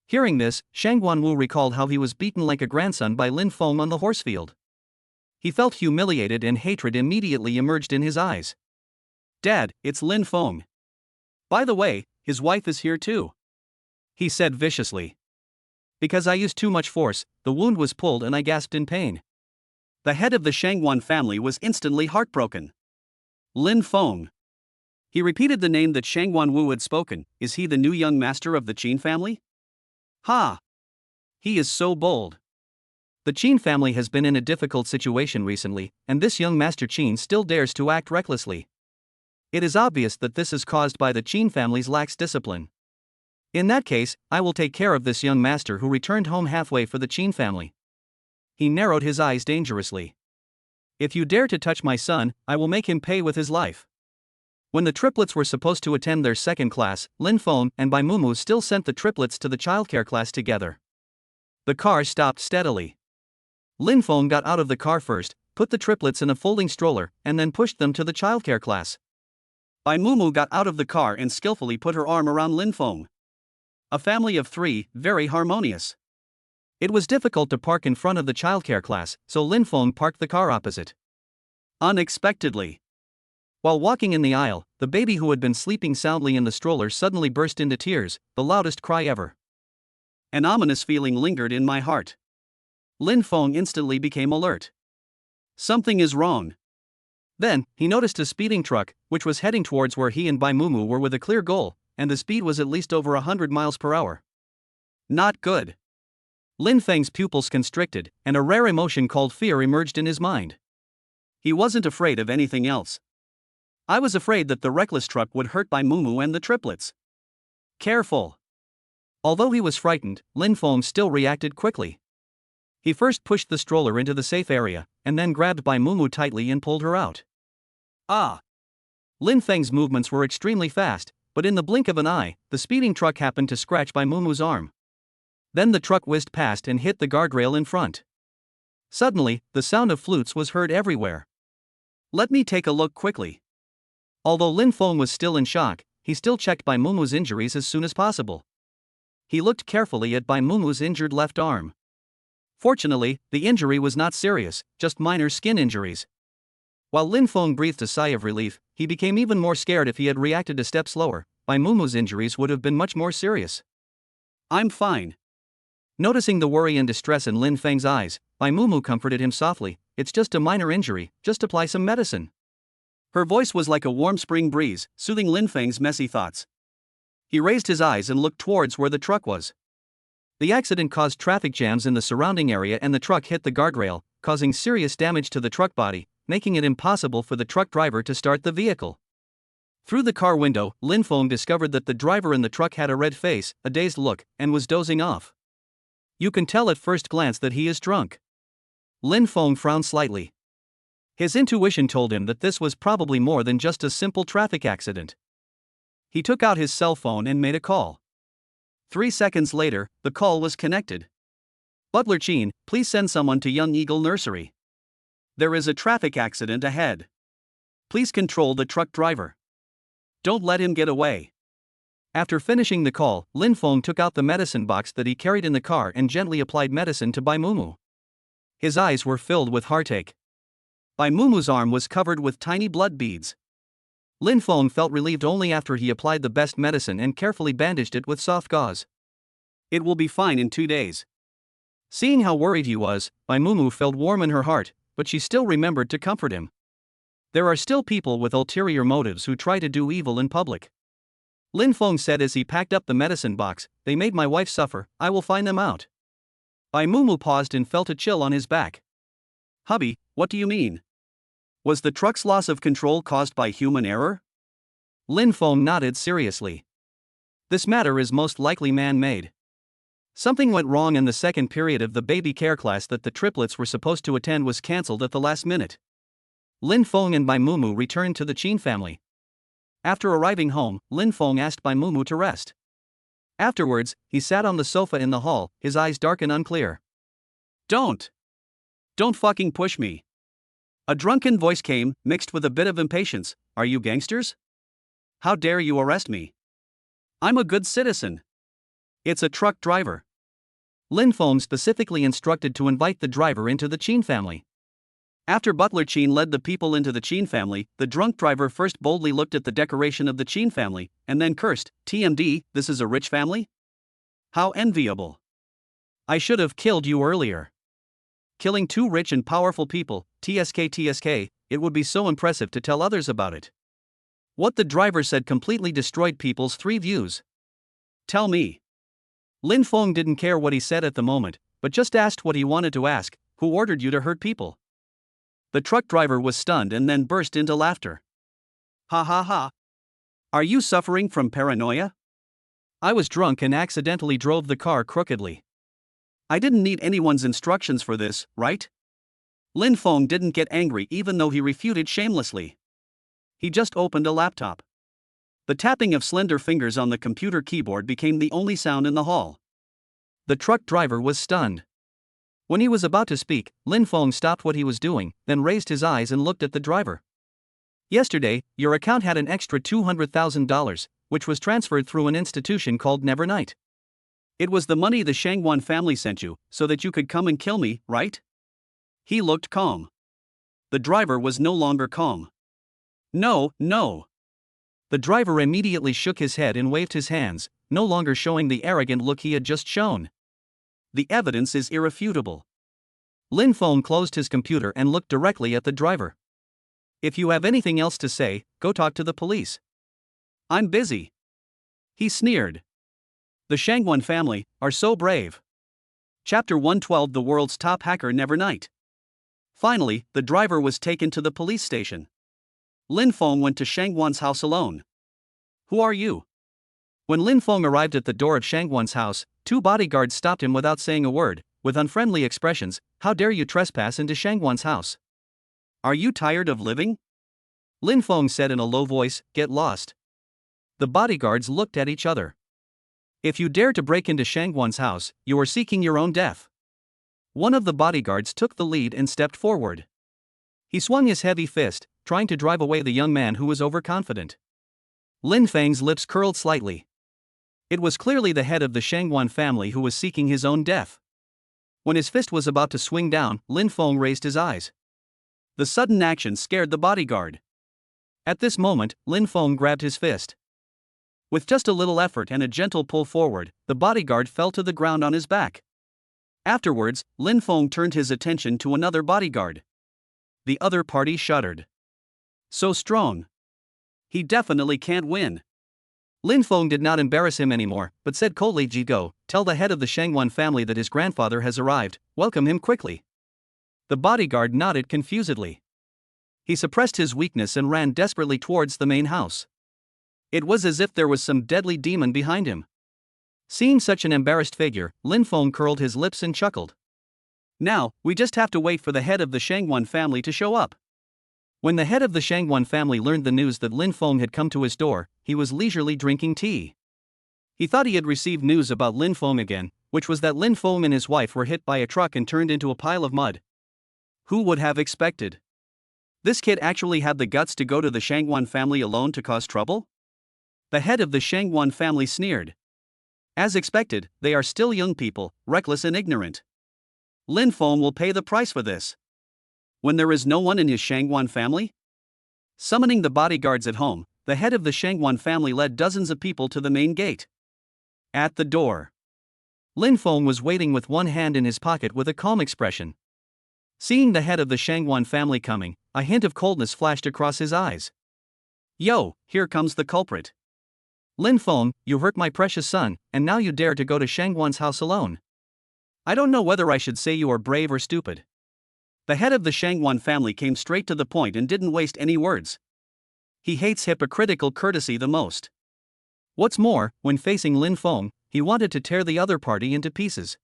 Hearing this, Shangguan Wu recalled how he was beaten like a grandson by Lin Feng on the horsefield. He felt humiliated and hatred immediately emerged in his eyes. Dad, it's Lin Feng. By the way, his wife is here too. He said viciously. Because I used too much force, the wound was pulled and I gasped in pain. The head of the Shangguan family was instantly heartbroken. Lin Feng. He repeated the name that Shangguan Wu had spoken. Is he the new young master of the Qin family? Ha! He is so bold. The Qin family has been in a difficult situation recently, and this young Master Qin still dares to act recklessly. It is obvious that this is caused by the Qin family's lax discipline. In that case, I will take care of this young master who returned home halfway for the Qin family. He narrowed his eyes dangerously. If you dare to touch my son, I will make him pay with his life. When the triplets were supposed to attend their second class, Lin Feng and Bai Mumu still sent the triplets to the childcare class together. The car stopped steadily. Lin Feng got out of the car first, put the triplets in a folding stroller, and then pushed them to the childcare class. Bai Mumu got out of the car and skillfully put her arm around Lin Feng. A family of three, very harmonious. It was difficult to park in front of the childcare class, so Lin Feng parked the car opposite. Unexpectedly, while walking in the aisle, the baby who had been sleeping soundly in the stroller suddenly burst into tears, the loudest cry ever. An ominous feeling lingered in my heart. Lin Feng instantly became alert. Something is wrong. Then, he noticed a speeding truck, which was heading towards where he and Bai Mumu were with a clear goal, and the speed was at least over 100 miles per hour. Not good. Lin Feng's pupils constricted, and a rare emotion called fear emerged in his mind. He wasn't afraid of anything else. I was afraid that the reckless truck would hurt Bai Mumu and the triplets. Careful. Although he was frightened, Lin Feng still reacted quickly. He first pushed the stroller into the safe area, and then grabbed Bai Mumu tightly and pulled her out. Ah! Lin Feng's movements were extremely fast, but in the blink of an eye, the speeding truck happened to scratch Bai Mumu's arm. Then the truck whizzed past and hit the guardrail in front. Suddenly, the sound of flutes was heard everywhere. Let me take a look quickly. Although Lin Feng was still in shock, he still checked Bai Mumu's injuries as soon as possible. He looked carefully at Bai Mumu's injured left arm. Fortunately, the injury was not serious, just minor skin injuries. While Lin Feng breathed a sigh of relief, he became even more scared. If he had reacted a step slower, Bai Mumu's injuries would have been much more serious. I'm fine. Noticing the worry and distress in Lin Feng's eyes, Bai Mumu comforted him softly. It's just a minor injury, just apply some medicine. Her voice was like a warm spring breeze, soothing Lin Feng's messy thoughts. He raised his eyes and looked towards where the truck was. The accident caused traffic jams in the surrounding area, and the truck hit the guardrail, causing serious damage to the truck body, making it impossible for the truck driver to start the vehicle. Through the car window, Lin Feng discovered that the driver in the truck had a red face, a dazed look, and was dozing off. You can tell at first glance that he is drunk. Lin Feng frowned slightly. His intuition told him that this was probably more than just a simple traffic accident. He took out his cell phone and made a call. 3 seconds later, the call was connected. Butler Qin, please send someone to Young Eagle Nursery. There is a traffic accident ahead. Please control the truck driver. Don't let him get away. After finishing the call, Lin Feng took out the medicine box that he carried in the car and gently applied medicine to Bai Mumu. His eyes were filled with heartache. Bai Mumu's arm was covered with tiny blood beads. Lin Feng felt relieved only after he applied the best medicine and carefully bandaged it with soft gauze. It will be fine in 2 days. Seeing how worried he was, Bai Mumu felt warm in her heart, but she still remembered to comfort him. There are still people with ulterior motives who try to do evil in public. Lin Feng said as he packed up the medicine box, they made my wife suffer, I will find them out. Bai Mumu paused and felt a chill on his back. Hubby, what do you mean? Was the truck's loss of control caused by human error? Lin Feng nodded seriously. This matter is most likely man-made. Something went wrong, and the second period of the baby care class that the triplets were supposed to attend was cancelled at the last minute. Lin Feng and Bai Mumu returned to the Qin family. After arriving home, Lin Feng asked Bai Mumu to rest. Afterwards, he sat on the sofa in the hall, his eyes dark and unclear. Don't fucking push me. A drunken voice came, mixed with a bit of impatience. Are you gangsters? How dare you arrest me? I'm a good citizen. It's a truck driver. Lin Feng specifically instructed to invite the driver into the Qin family. After Butler Qin led the people into the Qin family, the drunk driver first boldly looked at the decoration of the Qin family, and then cursed, TMD, this is a rich family? How enviable. I should have killed you earlier. Killing 2 rich and powerful people, TSK, it would be so impressive to tell others about it. What the driver said completely destroyed people's 3 views. Tell me. Lin Feng didn't care what he said at the moment, but just asked what he wanted to ask. Who ordered you to hurt people? The truck driver was stunned and then burst into laughter. Ha ha ha. Are you suffering from paranoia? I was drunk and accidentally drove the car crookedly. I didn't need anyone's instructions for this, right? Lin Feng didn't get angry even though he refuted shamelessly. He just opened a laptop. The tapping of slender fingers on the computer keyboard became the only sound in the hall. The truck driver was stunned. When he was about to speak, Lin Feng stopped what he was doing, then raised his eyes and looked at the driver. Yesterday, your account had an extra $200,000, which was transferred through an institution called Nevernight. It was the money the Shangwan family sent you, so that you could come and kill me, right? He looked calm. The driver was no longer calm. No, no. The driver immediately shook his head and waved his hands, no longer showing the arrogant look he had just shown. The evidence is irrefutable. Lin Feng closed his computer and looked directly at the driver. If you have anything else to say, go talk to the police. I'm busy. He sneered. The Shangwan family are so brave. Chapter 112. The world's top hacker Nevernight. Finally, the driver was taken to the police station. Lin Feng went to Shangwan's house alone. Who are you? When Lin Feng arrived at the door of Shangwan's house, two bodyguards stopped him without saying a word, with unfriendly expressions. How dare you trespass into Shangwan's house? Are you tired of living? Lin Feng said in a low voice, get lost. The bodyguards looked at each other. If you dare to break into Shangwan's house, you are seeking your own death. One of the bodyguards took the lead and stepped forward. He swung his heavy fist, trying to drive away the young man who was overconfident. Lin Feng's lips curled slightly. It was clearly the head of the Shangwan family who was seeking his own death. When his fist was about to swing down, Lin Feng raised his eyes. The sudden action scared the bodyguard. At this moment, Lin Feng grabbed his fist. With just a little effort and a gentle pull forward, the bodyguard fell to the ground on his back. Afterwards, Lin Feng turned his attention to another bodyguard. The other party shuddered. So strong. He definitely can't win. Lin Feng did not embarrass him anymore, but said coldly, Go, tell the head of the Shangwan family that his grandfather has arrived, welcome him quickly. The bodyguard nodded confusedly. He suppressed his weakness and ran desperately towards the main house. It was as if there was some deadly demon behind him. Seeing such an embarrassed figure, Lin Feng curled his lips and chuckled. Now, we just have to wait for the head of the Shangwan family to show up. When the head of the Shangwan family learned the news that Lin Feng had come to his door, he was leisurely drinking tea. He thought he had received news about Lin Feng again, which was that Lin Feng and his wife were hit by a truck and turned into a pile of mud. Who would have expected? This kid actually had the guts to go to the Shangwan family alone to cause trouble? The head of the Shangwan family sneered. As expected, they are still young people, reckless and ignorant. Lin Feng will pay the price for this. When there is no one in his Shangwan family? Summoning the bodyguards at home, the head of the Shangwan family led dozens of people to the main gate. At the door, Lin Feng was waiting with one hand in his pocket with a calm expression. Seeing the head of the Shangwan family coming, a hint of coldness flashed across his eyes. Yo, here comes the culprit. Lin Feng, you hurt my precious son, and now you dare to go to Shangwan's house alone. I don't know whether I should say you are brave or stupid. The head of the Shangwan family came straight to the point and didn't waste any words. He hates hypocritical courtesy the most. What's more, when facing Lin Feng, he wanted to tear the other party into pieces.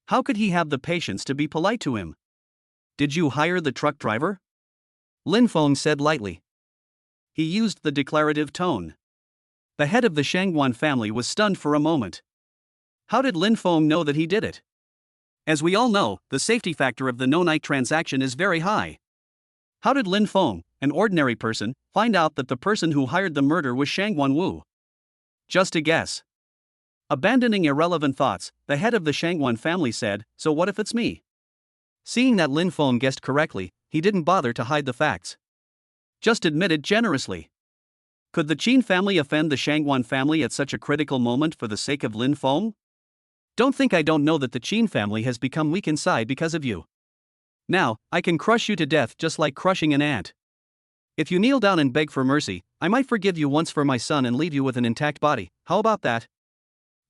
How could he have the patience to be polite to him? Did you hire the truck driver? Lin Feng said lightly. He used the declarative tone. The head of the Shangwan family was stunned for a moment. How did Lin Feng know that he did it? As we all know, the safety factor of the no-night transaction is very high. How did Lin Feng, an ordinary person, find out that the person who hired the murder was Shangwan Wu? Just a guess. Abandoning irrelevant thoughts, the head of the Shangwan family said, so what if it's me? Seeing that Lin Feng guessed correctly, he didn't bother to hide the facts. Just admitted generously. Could the Qin family offend the Shangwan family at such a critical moment for the sake of Lin Feng? Don't think I don't know that the Qin family has become weak inside because of you. Now, I can crush you to death just like crushing an ant. If you kneel down and beg for mercy, I might forgive you once for my son and leave you with an intact body. How about that?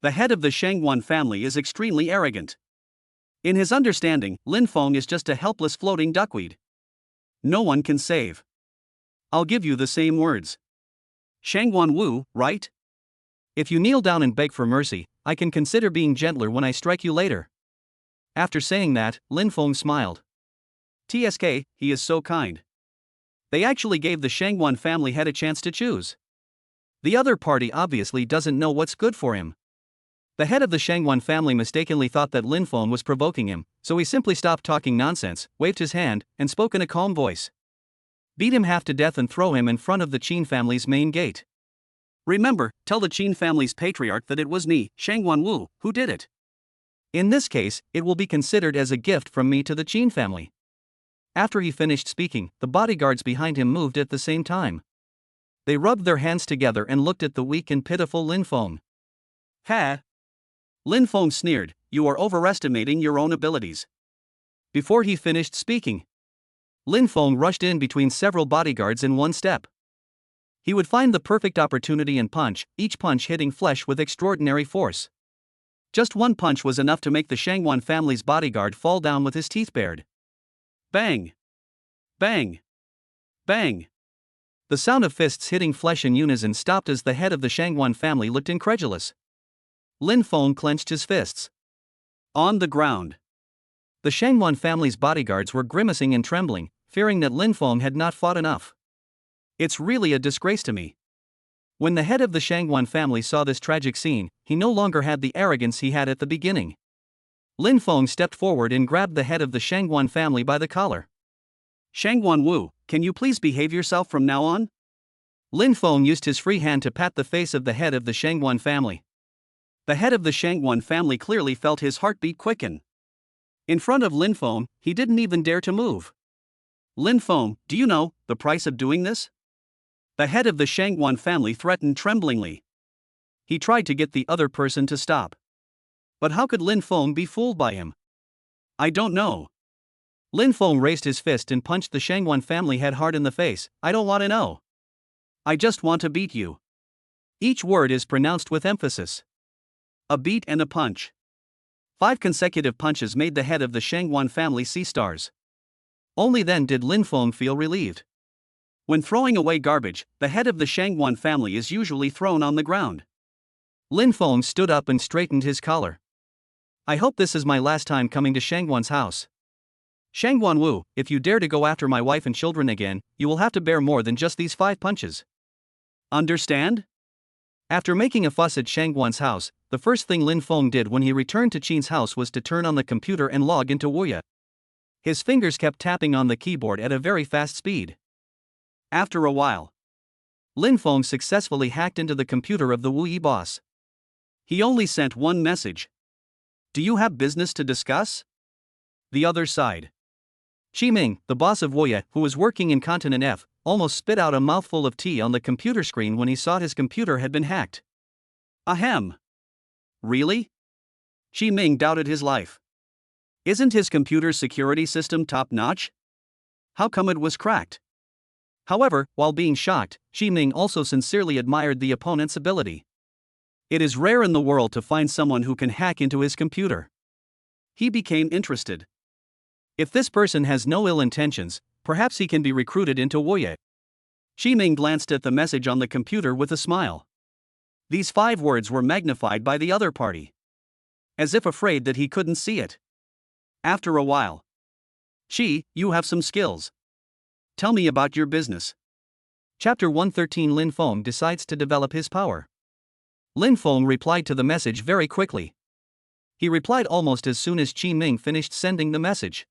The head of the Shangwan family is extremely arrogant. In his understanding, Lin Feng is just a helpless floating duckweed. No one can save. I'll give you the same words. Shangguan Wu, right? If you kneel down and beg for mercy, I can consider being gentler when I strike you later. After saying that, Lin Feng smiled. TSK, he is so kind. They actually gave the Shangguan family head a chance to choose. The other party obviously doesn't know what's good for him. The head of the Shangguan family mistakenly thought that Lin Feng was provoking him, so he simply stopped talking nonsense, waved his hand, and spoke in a calm voice. Beat him half to death and throw him in front of the Qin family's main gate. Remember, tell the Qin family's patriarch that it was me, Shangguan Wu, who did it. In this case, it will be considered as a gift from me to the Qin family. After he finished speaking, the bodyguards behind him moved at the same time. They rubbed their hands together and looked at the weak and pitiful Lin Feng. Ha! Lin Feng sneered, you are overestimating your own abilities. Before he finished speaking, Lin Feng rushed in between several bodyguards in one step. He would find the perfect opportunity and punch, each punch hitting flesh with extraordinary force. Just one punch was enough to make the Shangguan family's bodyguard fall down with his teeth bared. Bang! Bang! Bang! The sound of fists hitting flesh in unison stopped as the head of the Shangguan family looked incredulous. Lin Feng clenched his fists. On the ground. The Shangguan family's bodyguards were grimacing and trembling, fearing that Lin Feng had not fought enough. It's really a disgrace to me. When the head of the Shangguan family saw this tragic scene, he no longer had the arrogance he had at the beginning. Lin Feng stepped forward and grabbed the head of the Shangguan family by the collar. Shangguan Wu, can you please behave yourself from now on? Lin Feng used his free hand to pat the face of the head of the Shangguan family. The head of the Shangguan family clearly felt his heartbeat quicken. In front of Lin Feng, he didn't even dare to move. Lin Feng, do you know the price of doing this? The head of the Shangguan family threatened tremblingly. He tried to get the other person to stop. But how could Lin Feng be fooled by him? I don't know. Lin Feng raised his fist and punched the Shangguan family head hard in the face. I don't want to know. I just want to beat you. Each word is pronounced with emphasis. A beat and a punch. 5 consecutive punches made the head of the Shangguan family see stars. Only then did Lin Feng feel relieved. When throwing away garbage, the head of the Shangguan family is usually thrown on the ground. Lin Feng stood up and straightened his collar. I hope this is my last time coming to Shangguan's house. Shangguan Wu, if you dare to go after my wife and children again, you will have to bear more than just these 5 punches. Understand? After making a fuss at Shangguan's house, the first thing Lin Feng did when he returned to Qin's house was to turn on the computer and log into Wuya. His fingers kept tapping on the keyboard at a very fast speed. After a while, Lin Feng successfully hacked into the computer of the Wu Yi boss. He only sent one message. Do you have business to discuss? The other side. Qi Ming, the boss of Wuya, who was working in Continent F, almost spit out a mouthful of tea on the computer screen when he saw his computer had been hacked. Ahem. Really? Qi Ming doubted his life. Isn't his computer's security system top-notch? How come it was cracked? However, while being shocked, Qi Ming also sincerely admired the opponent's ability. It is rare in the world to find someone who can hack into his computer. He became interested. If this person has no ill intentions, perhaps he can be recruited into Wuya. Qi Ming glanced at the message on the computer with a smile. These 5 words were magnified by the other party, as if afraid that he couldn't see it. After a while. Qi, you have some skills. Tell me about your business. Chapter 113. Lin Feng decides to develop his power. Lin Feng replied to the message very quickly. He replied almost as soon as Qi Ming finished sending the message.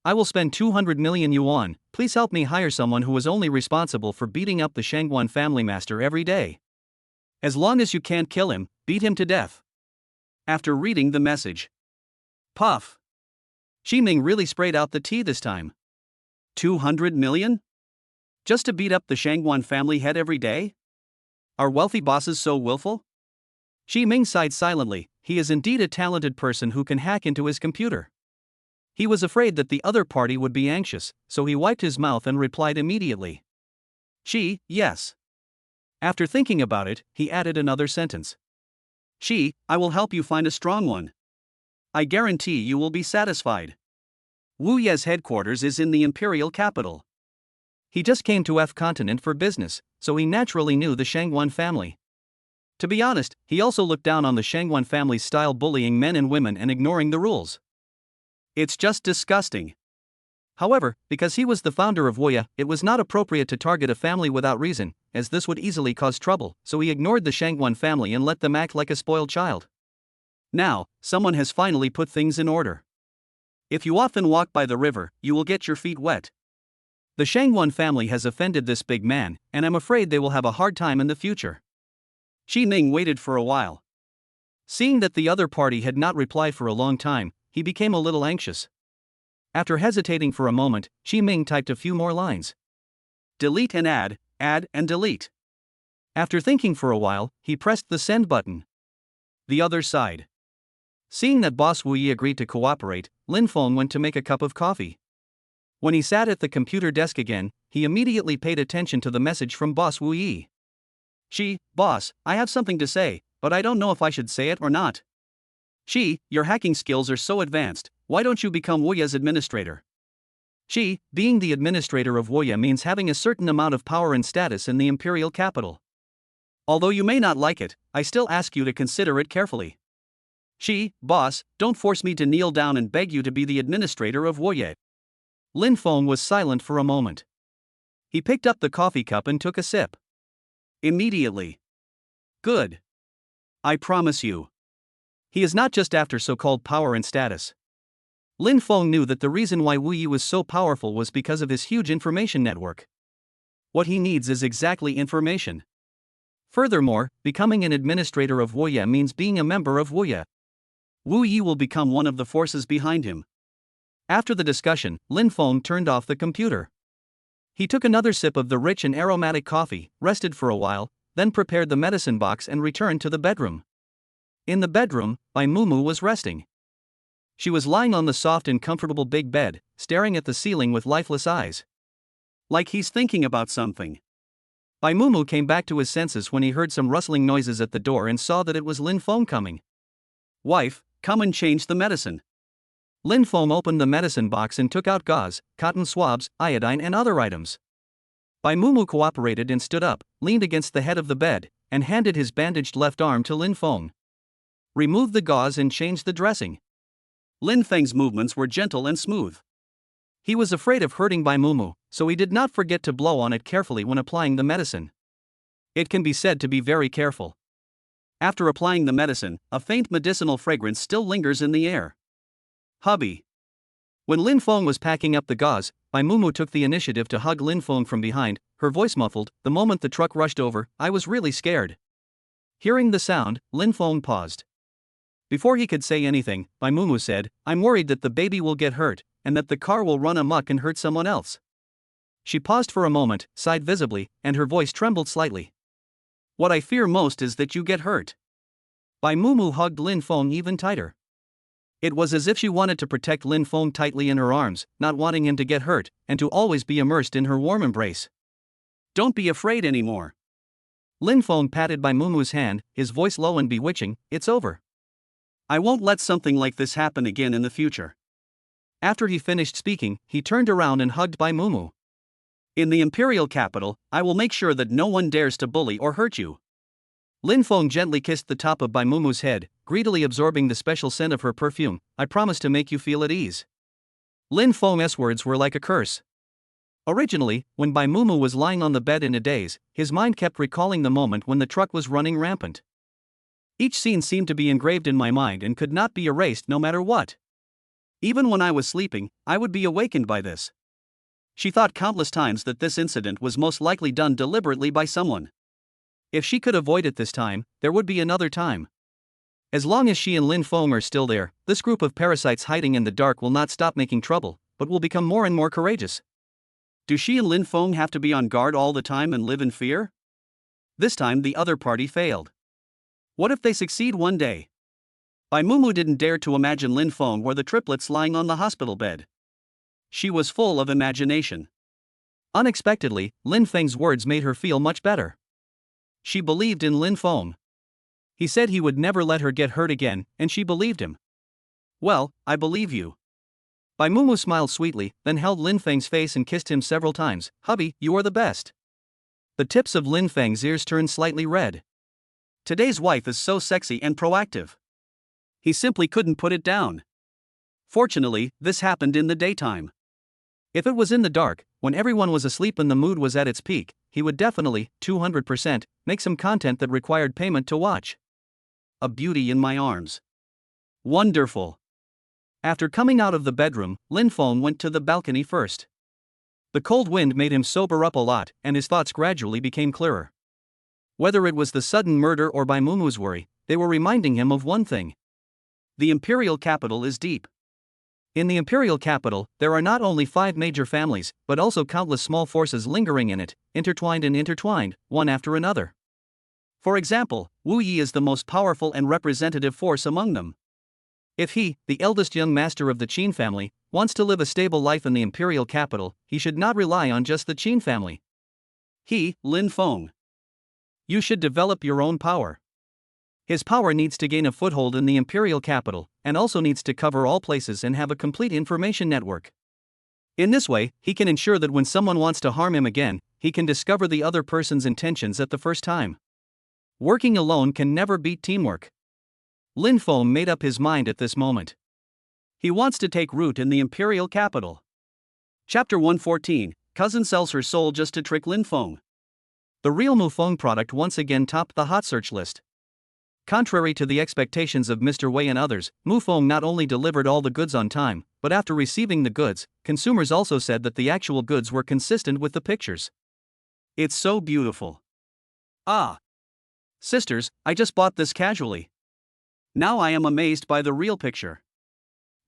I will spend 200 million yuan, please help me hire someone who is only responsible for beating up the Shangguan family master every day. As long as you can't kill him, beat him to death. After reading the message. Puff. Qi Ming really sprayed out the tea this time. 200 million? Just to beat up the Shangguan family head every day? Are wealthy bosses so willful? Qi Ming sighed silently. He is indeed a talented person who can hack into his computer. He was afraid that the other party would be anxious, so he wiped his mouth and replied immediately. Qi, yes. After thinking about it, he added another sentence. Qi, I will help you find a strong one. I guarantee you will be satisfied. Wu Ye's headquarters is in the imperial capital. He just came to F continent for business, so he naturally knew the Shangwan family. To be honest, he also looked down on the Shangwan family's style bullying men and women and ignoring the rules. It's just disgusting. However, because he was the founder of Wuya, it was not appropriate to target a family without reason, as this would easily cause trouble, so he ignored the Shangwan family and let them act like a spoiled child. Now, someone has finally put things in order. If you often walk by the river, you will get your feet wet. The Shangwan family has offended this big man, and I'm afraid they will have a hard time in the future. Xi Ning waited for a while. Seeing that the other party had not replied for a long time, he became a little anxious. After hesitating for a moment, Xi Ming typed a few more lines. Delete and add and delete. After thinking for a while, he pressed the send button. The other side. Seeing that Boss Wu Yi agreed to cooperate, Lin Feng went to make a cup of coffee. When he sat at the computer desk again, he immediately paid attention to the message from Boss Wu Yi. Boss, I have something to say, but I don't know if I should say it or not. Your hacking skills are so advanced, why don't you become Wuya's administrator? Being the administrator of Wuya means having a certain amount of power and status in the imperial capital. Although you may not like it, I still ask you to consider it carefully. Boss, don't force me to kneel down and beg you to be the administrator of Wuya. Lin Feng was silent for a moment. He picked up the coffee cup and took a sip. Immediately. Good. I promise you. He is not just after so-called power and status. Lin Feng knew that the reason why Wu Yi was so powerful was because of his huge information network. What he needs is exactly information. Furthermore, becoming an administrator of Wuya means being a member of Wuya. Wu Yi will become one of the forces behind him. After the discussion, Lin Feng turned off the computer. He took another sip of the rich and aromatic coffee, rested for a while, then prepared the medicine box and returned to the bedroom. In the bedroom, Bai Mumu was resting. She was lying on the soft and comfortable big bed, staring at the ceiling with lifeless eyes. Like he's thinking about something. Bai Mumu came back to his senses when he heard some rustling noises at the door and saw that it was Lin Feng coming. Wife, come and change the medicine. Lin Feng opened the medicine box and took out gauze, cotton swabs, iodine and other items. Bai Mumu cooperated and stood up, leaned against the head of the bed, and handed his bandaged left arm to Lin Feng. Remove the gauze and change the dressing. Lin Feng's movements were gentle and smooth. He was afraid of hurting Bai Mumu, so he did not forget to blow on it carefully when applying the medicine. It can be said to be very careful. After applying the medicine, a faint medicinal fragrance still lingers in the air. Hubby. When Lin Feng was packing up the gauze, Bai Mumu took the initiative to hug Lin Feng from behind, her voice muffled. The moment the truck rushed over, I was really scared. Hearing the sound, Lin Feng paused. Before he could say anything, Bai Mumu said, I'm worried that the baby will get hurt, and that the car will run amok and hurt someone else. She paused for a moment, sighed visibly, and her voice trembled slightly. What I fear most is that you get hurt. Bai Mumu hugged Lin Feng even tighter. It was as if she wanted to protect Lin Feng tightly in her arms, not wanting him to get hurt, and to always be immersed in her warm embrace. Don't be afraid anymore. Lin Feng patted Bai Mumu's hand, his voice low and bewitching, it's over. I won't let something like this happen again in the future. After he finished speaking, he turned around and hugged Bai Mumu. In the imperial capital, I will make sure that no one dares to bully or hurt you. Lin Feng gently kissed the top of Bai Mumu's head, greedily absorbing the special scent of her perfume. I promise to make you feel at ease. Lin Feng's words were like a curse. Originally, when Bai Mumu was lying on the bed in a daze, his mind kept recalling the moment when the truck was running rampant. Each scene seemed to be engraved in my mind and could not be erased no matter what. Even when I was sleeping, I would be awakened by this. She thought countless times that this incident was most likely done deliberately by someone. If she could avoid it this time, there would be another time. As long as she and Lin Feng are still there, this group of parasites hiding in the dark will not stop making trouble, but will become more and more courageous. Do she and Lin Feng have to be on guard all the time and live in fear? This time the other party failed. What if they succeed one day? Bai Mumu didn't dare to imagine Lin Feng or the triplets lying on the hospital bed. She was full of imagination. Unexpectedly, Lin Feng's words made her feel much better. She believed in Lin Feng. He said he would never let her get hurt again, and she believed him. Well, I believe you. Bai Mumu smiled sweetly, then held Lin Feng's face and kissed him several times. Hubby, you are the best. The tips of Lin Feng's ears turned slightly red. Today's wife is so sexy and proactive. He simply couldn't put it down. Fortunately, this happened in the daytime. If it was in the dark, when everyone was asleep and the mood was at its peak, he would definitely, 200%, make some content that required payment to watch. A beauty in my arms. Wonderful. After coming out of the bedroom, Lin Feng went to the balcony first. The cold wind made him sober up a lot, and his thoughts gradually became clearer. Whether it was the sudden murder or Bai Mumu's worry, they were reminding him of one thing. The imperial capital is deep. In the imperial capital, there are not only 5 major families, but also countless small forces lingering in it, intertwined, one after another. For example, Wu Yi is the most powerful and representative force among them. If he, the eldest young master of the Qin family, wants to live a stable life in the imperial capital, he should not rely on just the Qin family. He, Lin Feng. You should develop your own power. His power needs to gain a foothold in the imperial capital, and also needs to cover all places and have a complete information network. In this way, he can ensure that when someone wants to harm him again, he can discover the other person's intentions at the first time. Working alone can never beat teamwork. Lin Feng made up his mind at this moment. He wants to take root in the imperial capital. Chapter 114, Cousin sells her soul just to trick Lin Feng. The real Mufeng product once again topped the hot search list. Contrary to the expectations of Mr. Wei and others, Mufeng not only delivered all the goods on time, but after receiving the goods, consumers also said that the actual goods were consistent with the pictures. It's so beautiful. Ah! Sisters, I just bought this casually. Now I am amazed by the real picture.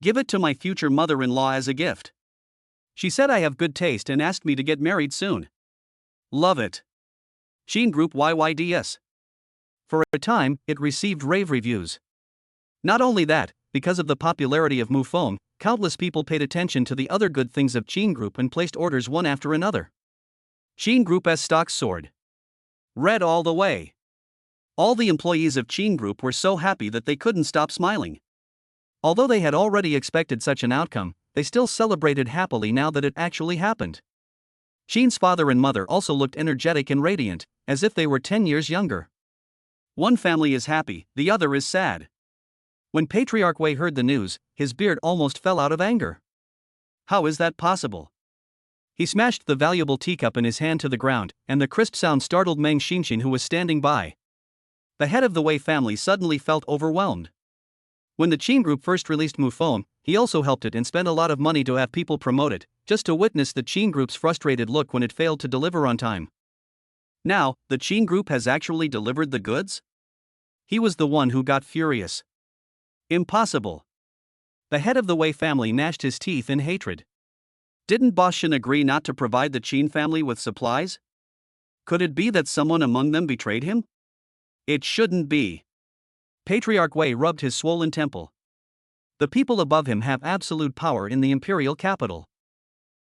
Give it to my future mother-in-law as a gift. She said I have good taste and asked me to get married soon. Love it. Shein Group YYDS. For a time, it received rave reviews. Not only that, because of the popularity of Mufeng, countless people paid attention to the other good things of Shein Group and placed orders one after another. Shein Group's stocks soared. Red all the way. All the employees of Shein Group were so happy that they couldn't stop smiling. Although they had already expected such an outcome, they still celebrated happily now that it actually happened. Shein's father and mother also looked energetic and radiant, as if they were 10 years younger. One family is happy, the other is sad. When Patriarch Wei heard the news, his beard almost fell out of anger. How is that possible? He smashed the valuable teacup in his hand to the ground, and the crisp sound startled Meng Xinxin, who was standing by. The head of the Wei family suddenly felt overwhelmed. When the Qin Group first released Mufeng, he also helped it and spent a lot of money to have people promote it, just to witness the Qin Group's frustrated look when it failed to deliver on time. Now, the Qin Group has actually delivered the goods? He was the one who got furious. Impossible. The head of the Wei family gnashed his teeth in hatred. Didn't Boss Shen agree not to provide the Qin family with supplies? Could it be that someone among them betrayed him? It shouldn't be. Patriarch Wei rubbed his swollen temple. The people above him have absolute power in the imperial capital.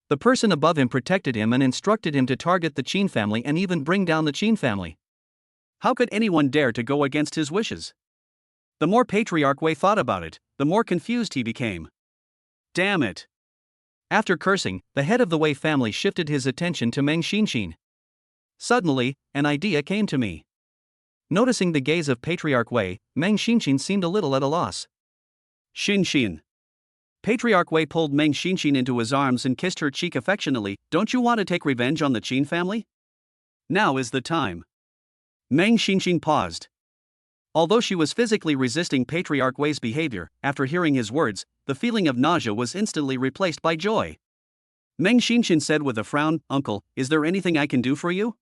The person above him protected him and instructed him to target the Qin family and even bring down the Qin family. How could anyone dare to go against his wishes? The more Patriarch Wei thought about it, the more confused he became. Damn it! After cursing, the head of the Wei family shifted his attention to Meng Xinxin. Suddenly, an idea came to me. Noticing the gaze of Patriarch Wei, Meng Xinxin seemed a little at a loss. Xinxin. Patriarch Wei pulled Meng Xinxin into his arms and kissed her cheek affectionately. Don't you want to take revenge on the Qin family? Now is the time. Meng Xinxin paused. Although she was physically resisting Patriarch Wei's behavior, after hearing his words, the feeling of nausea was instantly replaced by joy. Meng Xinxin said with a frown, Uncle, is there anything I can do for you?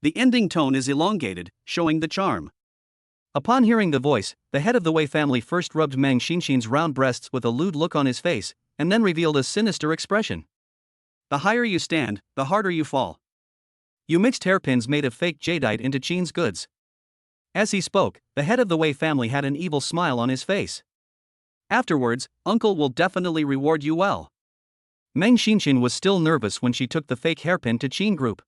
The ending tone is elongated, showing the charm. Upon hearing the voice, the head of the Wei family first rubbed Meng Xinxin's round breasts with a lewd look on his face, and then revealed a sinister expression. The higher you stand, the harder you fall. You mixed hairpins made of fake jadeite into Qin's goods. As he spoke, the head of the Wei family had an evil smile on his face. Afterwards, Uncle will definitely reward you well. Meng Xinxin was still nervous when she took the fake hairpin to Qin Group.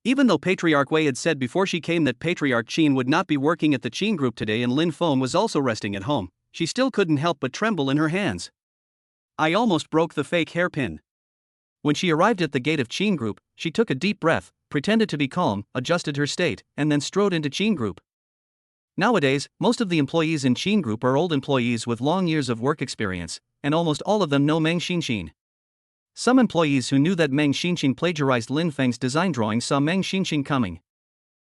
Even though Patriarch Wei had said before she came that Patriarch Qin would not be working at the Qin Group today and Lin Feng was also resting at home, she still couldn't help but tremble in her hands. I almost broke the fake hairpin. When she arrived at the gate of Qin Group, she took a deep breath, pretended to be calm, adjusted her state, and then strode into Qin Group. Nowadays, most of the employees in Qin Group are old employees with long years of work experience, and almost all of them know Meng Xinxin. Some employees who knew that Meng Xinxin plagiarized Lin Feng's design drawing saw Meng Xinxin coming.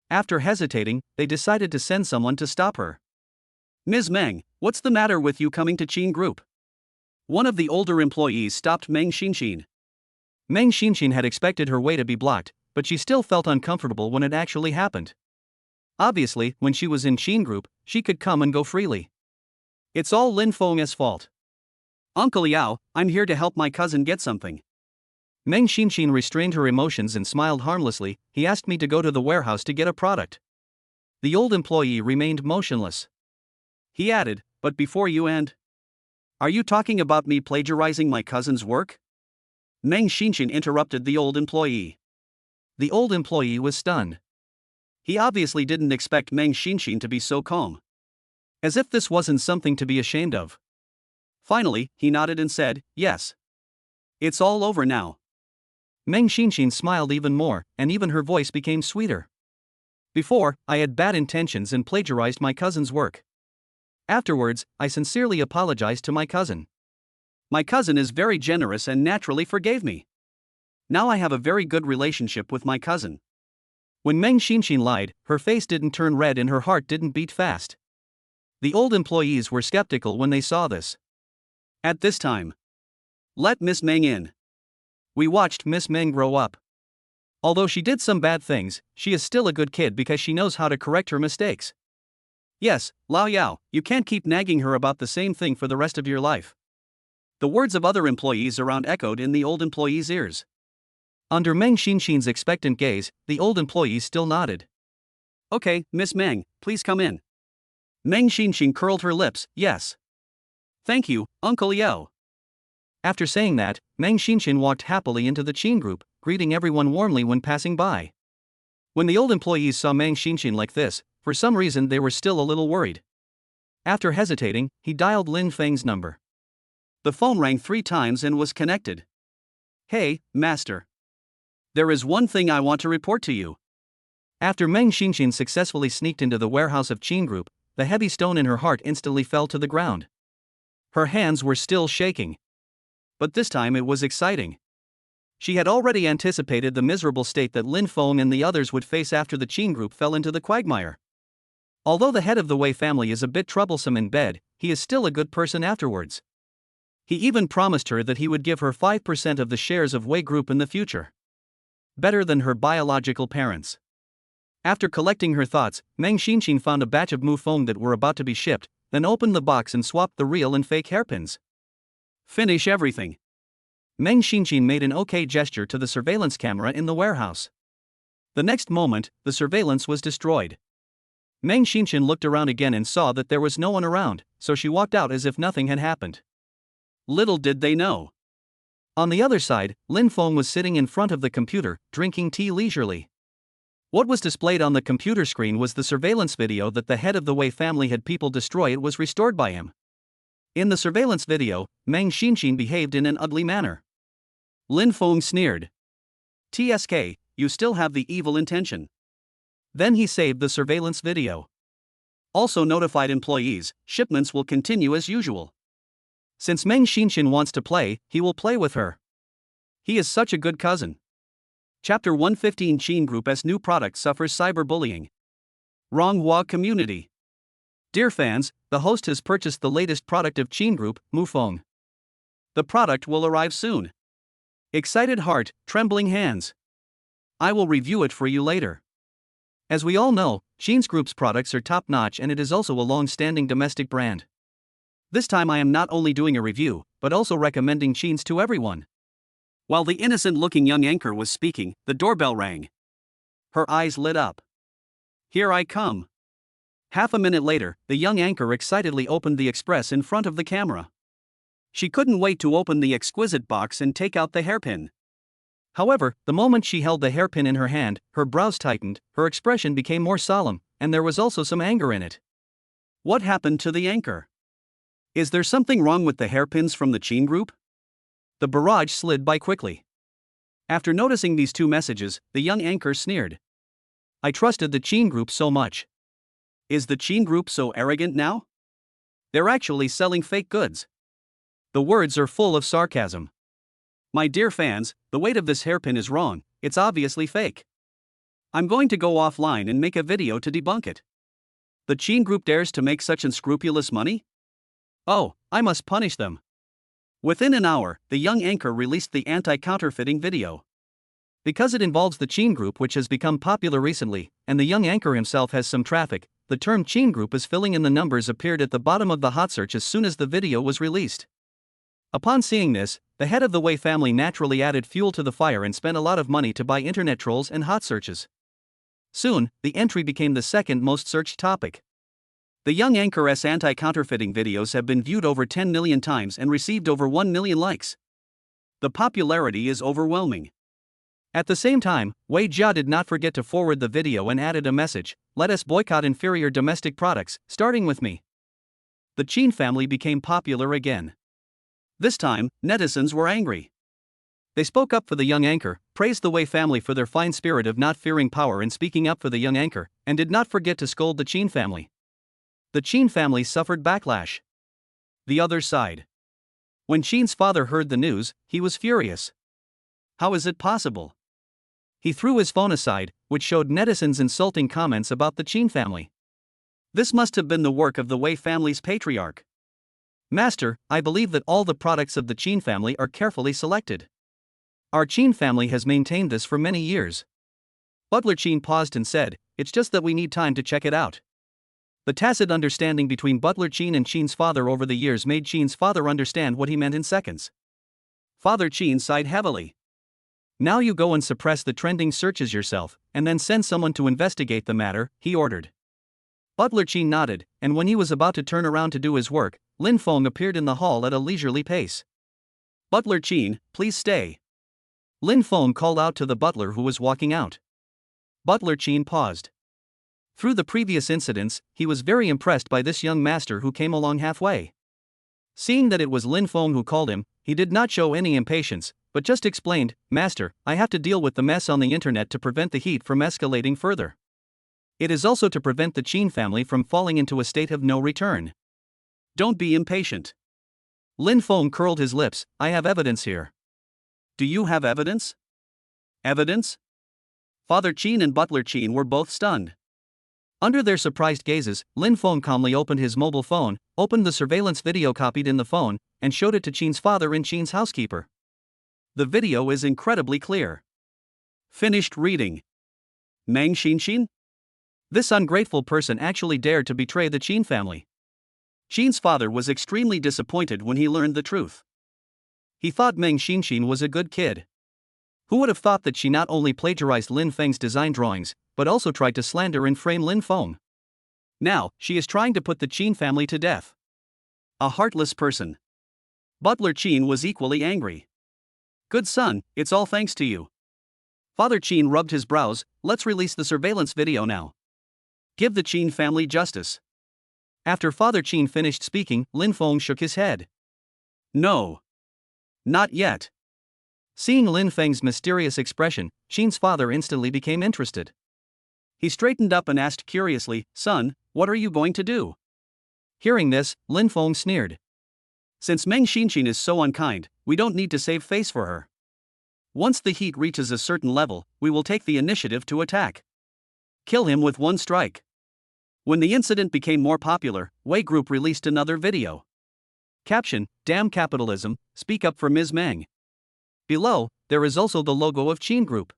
After hesitating, they decided to send someone to stop her. "Ms. Meng, what's the matter with you coming to Qin Group?" One of the older employees stopped Meng Xinxin. Meng Xinxin had expected her way to be blocked, but she still felt uncomfortable when it actually happened. Obviously, when she was in Qin Group, she could come and go freely. "It's all Lin Feng's fault. Uncle Yao, I'm here to help my cousin get something." Meng Xinxin restrained her emotions and smiled harmlessly. "He asked me to go to the warehouse to get a product." The old employee remained motionless. He added, "But before you end, are you talking about me plagiarizing my cousin's work?" Meng Xinxin interrupted the old employee. The old employee was stunned. He obviously didn't expect Meng Xinxin to be so calm. As if this wasn't something to be ashamed of. Finally, he nodded and said, "Yes. It's all over now." Meng Xinxin smiled even more, and even her voice became sweeter. "Before, I had bad intentions and plagiarized my cousin's work. Afterwards, I sincerely apologized to my cousin. My cousin is very generous and naturally forgave me. Now I have a very good relationship with my cousin." When Meng Xinxin lied, her face didn't turn red and her heart didn't beat fast. The old employees were skeptical when they saw this. At this time, "Let Miss Meng in." We watched Miss Meng grow up. Although she did some bad things, she is still a good kid because she knows how to correct her mistakes. Yes, Lao Yao, you can't keep nagging her about the same thing for the rest of your life. The words of other employees around echoed in the old employee's ears. Under Meng Xinxin's expectant gaze, the old employee still nodded. "Okay, Miss Meng, please come in." Meng Xinxin curled her lips. "Yes. Thank you, Uncle Yao." After saying that, Meng Xinxin walked happily into the Qin Group, greeting everyone warmly when passing by. When the old employees saw Meng Xinxin like this, for some reason they were still a little worried. After hesitating, he dialed Lin Feng's number. The phone rang 3 times and was connected. "Hey, Master. There is one thing I want to report to you." After Meng Xinxin successfully sneaked into the warehouse of Qin Group, the heavy stone in her heart instantly fell to the ground. Her hands were still shaking. But this time it was exciting. She had already anticipated the miserable state that Lin Feng and the others would face after the Qin Group fell into the quagmire. Although the head of the Wei family is a bit troublesome in bed, he is still a good person afterwards. He even promised her that he would give her 5% of the shares of Wei Group in the future. Better than her biological parents. After collecting her thoughts, Meng Xinxin found a batch of Mufeng that were about to be shipped, then opened the box and swapped the real and fake hairpins. "Finish everything." Meng Xinxin made an okay gesture to the surveillance camera in the warehouse. The next moment, the surveillance was destroyed. Meng Xinxin looked around again and saw that there was no one around, so she walked out as if nothing had happened. Little did they know. On the other side, Lin Feng was sitting in front of the computer, drinking tea leisurely. What was displayed on the computer screen was the surveillance video that the head of the Wei family had people destroy. It was restored by him. In the surveillance video, Meng Xinxin behaved in an ugly manner. Lin Feng sneered. "TSK, you still have the evil intention." Then he saved the surveillance video. Also notified employees, shipments will continue as usual. Since Meng Xinxin wants to play, he will play with her. He is such a good cousin. Chapter 115 Qin Group as new product suffers cyberbullying. Ronghua community. Dear fans, the host has purchased the latest product of Qin Group, Mufeng. The product will arrive soon. Excited heart, trembling hands. I will review it for you later. As we all know, Qin Group's products are top-notch and it is also a long-standing domestic brand. This time I am not only doing a review, but also recommending Qin's to everyone. While the innocent-looking young anchor was speaking, the doorbell rang. Her eyes lit up. Here I come. Half a minute later, the young anchor excitedly opened the express in front of the camera. She couldn't wait to open the exquisite box and take out the hairpin. However, the moment she held the hairpin in her hand, her brows tightened, her expression became more solemn, and there was also some anger in it. What happened to the anchor? Is there something wrong with the hairpins from the Qin Group? The barrage slid by quickly. After noticing these two messages, the young anchor sneered. I trusted the Qin group so much. Is the Qin group so arrogant now? They're actually selling fake goods. The words are full of sarcasm. My dear fans, the weight of this hairpin is wrong, it's obviously fake. I'm going to go offline and make a video to debunk it. The Qin group dares to make such unscrupulous money? Oh, I must punish them. Within an hour, the young anchor released the anti-counterfeiting video. Because it involves the Qin group, which has become popular recently, and the young anchor himself has some traffic, the term Qin group is filling in the numbers appeared at the bottom of the hot search as soon as the video was released. Upon seeing this, the head of the Wei family naturally added fuel to the fire and spent a lot of money to buy internet trolls and hot searches. Soon, the entry became the second most searched topic. The young anchor's anti-counterfeiting videos have been viewed over 10 million times and received over 1 million likes. The popularity is overwhelming. At the same time, Wei Jia did not forget to forward the video and added a message: let us boycott inferior domestic products, starting with me. The Qin family became popular again. This time, netizens were angry. They spoke up for the young anchor, praised the Wei family for their fine spirit of not fearing power and speaking up for the young anchor, and did not forget to scold the Qin family. The Qin family suffered backlash. The other side. When Qin's father heard the news, he was furious. How is it possible? He threw his phone aside, which showed netizens' insulting comments about the Qin family. This must have been the work of the Wei family's patriarch. Master, I believe that all the products of the Qin family are carefully selected. Our Qin family has maintained this for many years. Butler Qin paused and said, it's just that we need time to check it out. The tacit understanding between Butler Qin and Qin's father over the years made Qin's father understand what he meant in seconds. Father Qin sighed heavily. Now you go and suppress the trending searches yourself, and then send someone to investigate the matter, he ordered. Butler Qin nodded, and when he was about to turn around to do his work, Lin Feng appeared in the hall at a leisurely pace. Butler Qin, please stay. Lin Feng called out to the butler who was walking out. Butler Qin paused. Through the previous incidents, he was very impressed by this young master who came along halfway. Seeing that it was Lin Feng who called him, he did not show any impatience, but just explained, Master, I have to deal with the mess on the internet to prevent the heat from escalating further. It is also to prevent the Qin family from falling into a state of no return. Don't be impatient. Lin Feng curled his lips, I have evidence here. Do you have evidence? Evidence? Father Qin and Butler Qin were both stunned. Under their surprised gazes, Lin Feng calmly opened his mobile phone, opened the surveillance video copied in the phone, and showed it to Qin's father and Qin's housekeeper. The video is incredibly clear. Finished reading. Meng Xinxin? This ungrateful person actually dared to betray the Qin family. Qin's father was extremely disappointed when he learned the truth. He thought Meng Xinxin was a good kid. Who would have thought that she not only plagiarized Lin Feng's design drawings, but also tried to slander and frame Lin Feng? Now, she is trying to put the Qin family to death. A heartless person. Butler Qin was equally angry. Good son, it's all thanks to you. Father Qin rubbed his brows, let's release the surveillance video now. Give the Qin family justice. After Father Qin finished speaking, Lin Feng shook his head. No. Not yet. Seeing Lin Feng's mysterious expression, Qin's father instantly became interested. He straightened up and asked curiously, Son, what are you going to do? Hearing this, Lin Feng sneered. Since Meng Xinxin is so unkind, we don't need to save face for her. Once the heat reaches a certain level, we will take the initiative to attack. Kill him with one strike. When the incident became more popular, Wei Group released another video. Caption, Damn capitalism, speak up for Ms. Meng. Below, there is also the logo of Qin Group.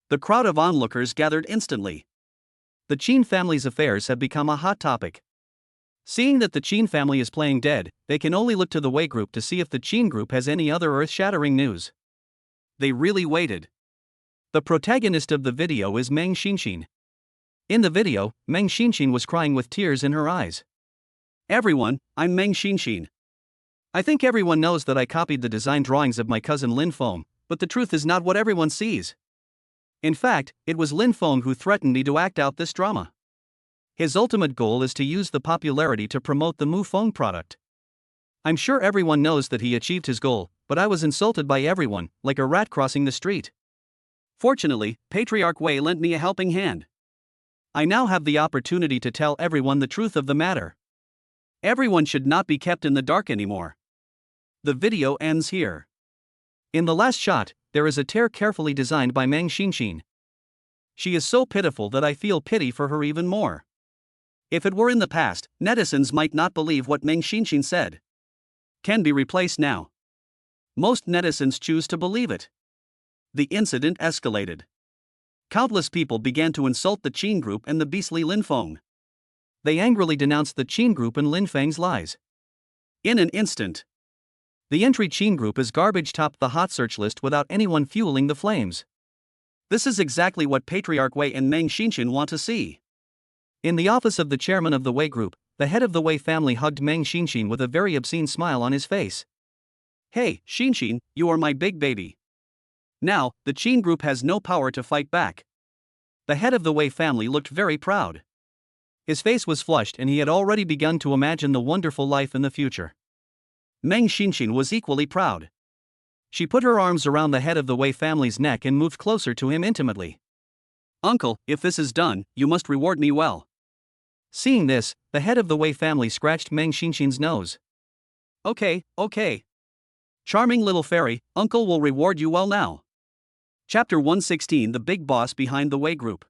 The crowd of onlookers gathered instantly. The Qin family's affairs have become a hot topic. Seeing that the Qin family is playing dead, they can only look to the Wei Group to see if the Qin Group has any other earth-shattering news. They really waited. The protagonist of the video is Meng Xinxin. In the video, Meng Xinxin was crying with tears in her eyes. Everyone, I'm Meng Xinxin. I think everyone knows that I copied the design drawings of my cousin Lin Feng, but the truth is not what everyone sees. In fact, it was Lin Feng who threatened me to act out this drama. His ultimate goal is to use the popularity to promote the Mu Feng product. I'm sure everyone knows that he achieved his goal, but I was insulted by everyone, like a rat crossing the street. Fortunately, Patriarch Wei lent me a helping hand. I now have the opportunity to tell everyone the truth of the matter. Everyone should not be kept in the dark anymore. The video ends here. In the last shot, there is a tear carefully designed by Meng Xinxin. She is so pitiful that I feel pity for her even more. If it were in the past, netizens might not believe what Meng Xinxin said. Can be replaced now. Most netizens choose to believe it. The incident escalated. Countless people began to insult the Qin group and the beastly Lin Feng. They angrily denounced the Qin group and Lin Feng's lies. In an instant, the entry Qin group as garbage topped the hot search list without anyone fueling the flames. This is exactly what Patriarch Wei and Meng Xinxin want to see. In the office of the chairman of the Wei group, the head of the Wei family hugged Meng Xinxin with a very obscene smile on his face. "Hey, Xinxin, you are my big baby. Now, the Qin group has no power to fight back." The head of the Wei family looked very proud. His face was flushed and he had already begun to imagine the wonderful life in the future. Meng Xinxin was equally proud. She put her arms around the head of the Wei family's neck and moved closer to him intimately. "Uncle, if this is done, you must reward me well." Seeing this, the head of the Wei family scratched Meng Xinxin's nose. Okay. Charming little fairy, Uncle will reward you well now." Chapter 116: The Big Boss Behind the Wei Group.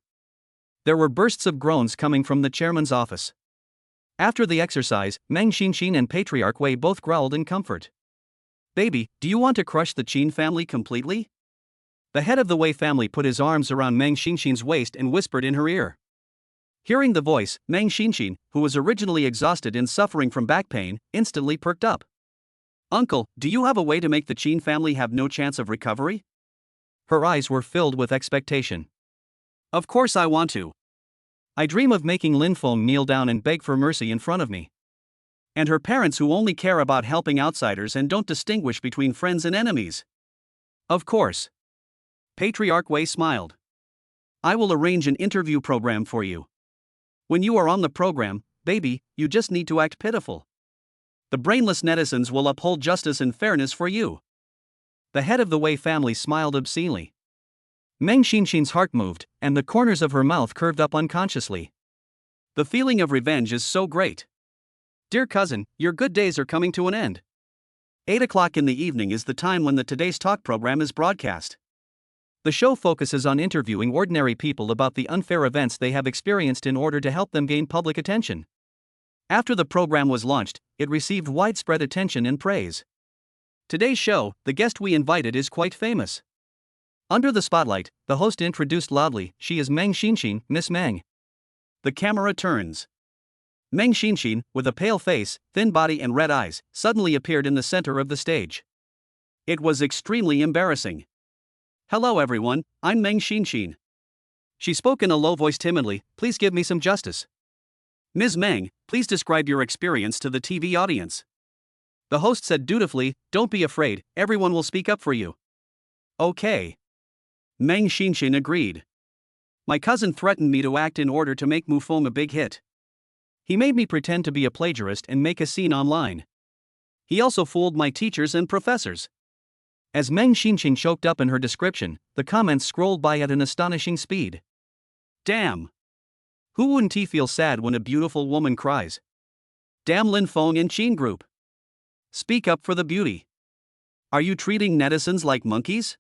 There were bursts of groans coming from the chairman's office. After the exercise, Meng Xinxin and Patriarch Wei both growled in comfort. "Baby, do you want to crush the Qin family completely?" The head of the Wei family put his arms around Meng Xinxin's waist and whispered in her ear. Hearing the voice, Meng Xinxin, who was originally exhausted and suffering from back pain, instantly perked up. "Uncle, do you have a way to make the Qin family have no chance of recovery?" Her eyes were filled with expectation. "Of course I want to. I dream of making Lin Feng kneel down and beg for mercy in front of me. And her parents who only care about helping outsiders and don't distinguish between friends and enemies." "Of course." Patriarch Wei smiled. "I will arrange an interview program for you. When you are on the program, baby, you just need to act pitiful. The brainless netizens will uphold justice and fairness for you." The head of the Wei family smiled obscenely. Meng Xinxin's heart moved, and the corners of her mouth curved up unconsciously. The feeling of revenge is so great. "Dear cousin, your good days are coming to an end. 8 o'clock in the evening is the time when the Today's Talk program is broadcast. The show focuses on interviewing ordinary people about the unfair events they have experienced in order to help them gain public attention. After the program was launched, it received widespread attention and praise. Today's show, the guest we invited is quite famous. Under the spotlight, the host introduced loudly, she is Meng Xinxin, Miss Meng. The camera turns. Meng Xinxin, with a pale face, thin body and red eyes, suddenly appeared in the center of the stage. It was extremely embarrassing. "Hello everyone, I'm Meng Xinxin." She spoke in a low voice timidly, "Please give me some justice." "Ms. Meng, please describe your experience to the TV audience." The host said dutifully, "Don't be afraid, everyone will speak up for you." "Okay." Meng Xinxin agreed. "My cousin threatened me to act in order to make Mufeng a big hit. He made me pretend to be a plagiarist and make a scene online. He also fooled my teachers and professors." As Meng Xinxin choked up in her description, the comments scrolled by at an astonishing speed. "Damn! Who wouldn't feel sad when a beautiful woman cries? Damn Lin Feng and Qin group! Speak up for the beauty. Are you treating netizens like monkeys?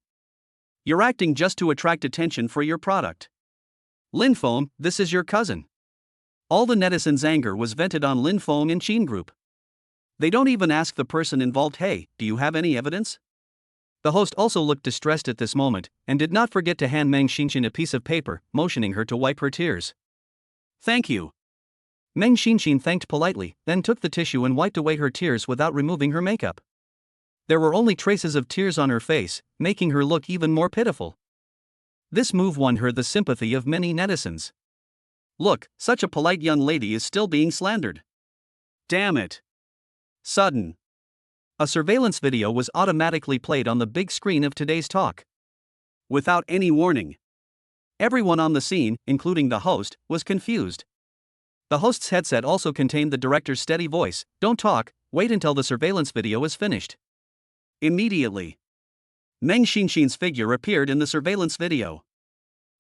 You're acting just to attract attention for your product. Lin Feng, this is your cousin." All the netizens' anger was vented on Lin Feng and Qin group. They don't even ask the person involved, "Hey, do you have any evidence?" The host also looked distressed at this moment, and did not forget to hand Meng Xinxin a piece of paper, motioning her to wipe her tears. "Thank you." Meng Xinxin thanked politely, then took the tissue and wiped away her tears without removing her makeup. There were only traces of tears on her face, making her look even more pitiful. This move won her the sympathy of many netizens. Look, such a polite young lady is still being slandered. Damn it. Sudden. A surveillance video was automatically played on the big screen of Today's Talk. Without any warning. Everyone on the scene, including the host, was confused. The host's headset also contained the director's steady voice, "Don't talk, wait until the surveillance video is finished." Immediately, Meng Xinxin's figure appeared in the surveillance video.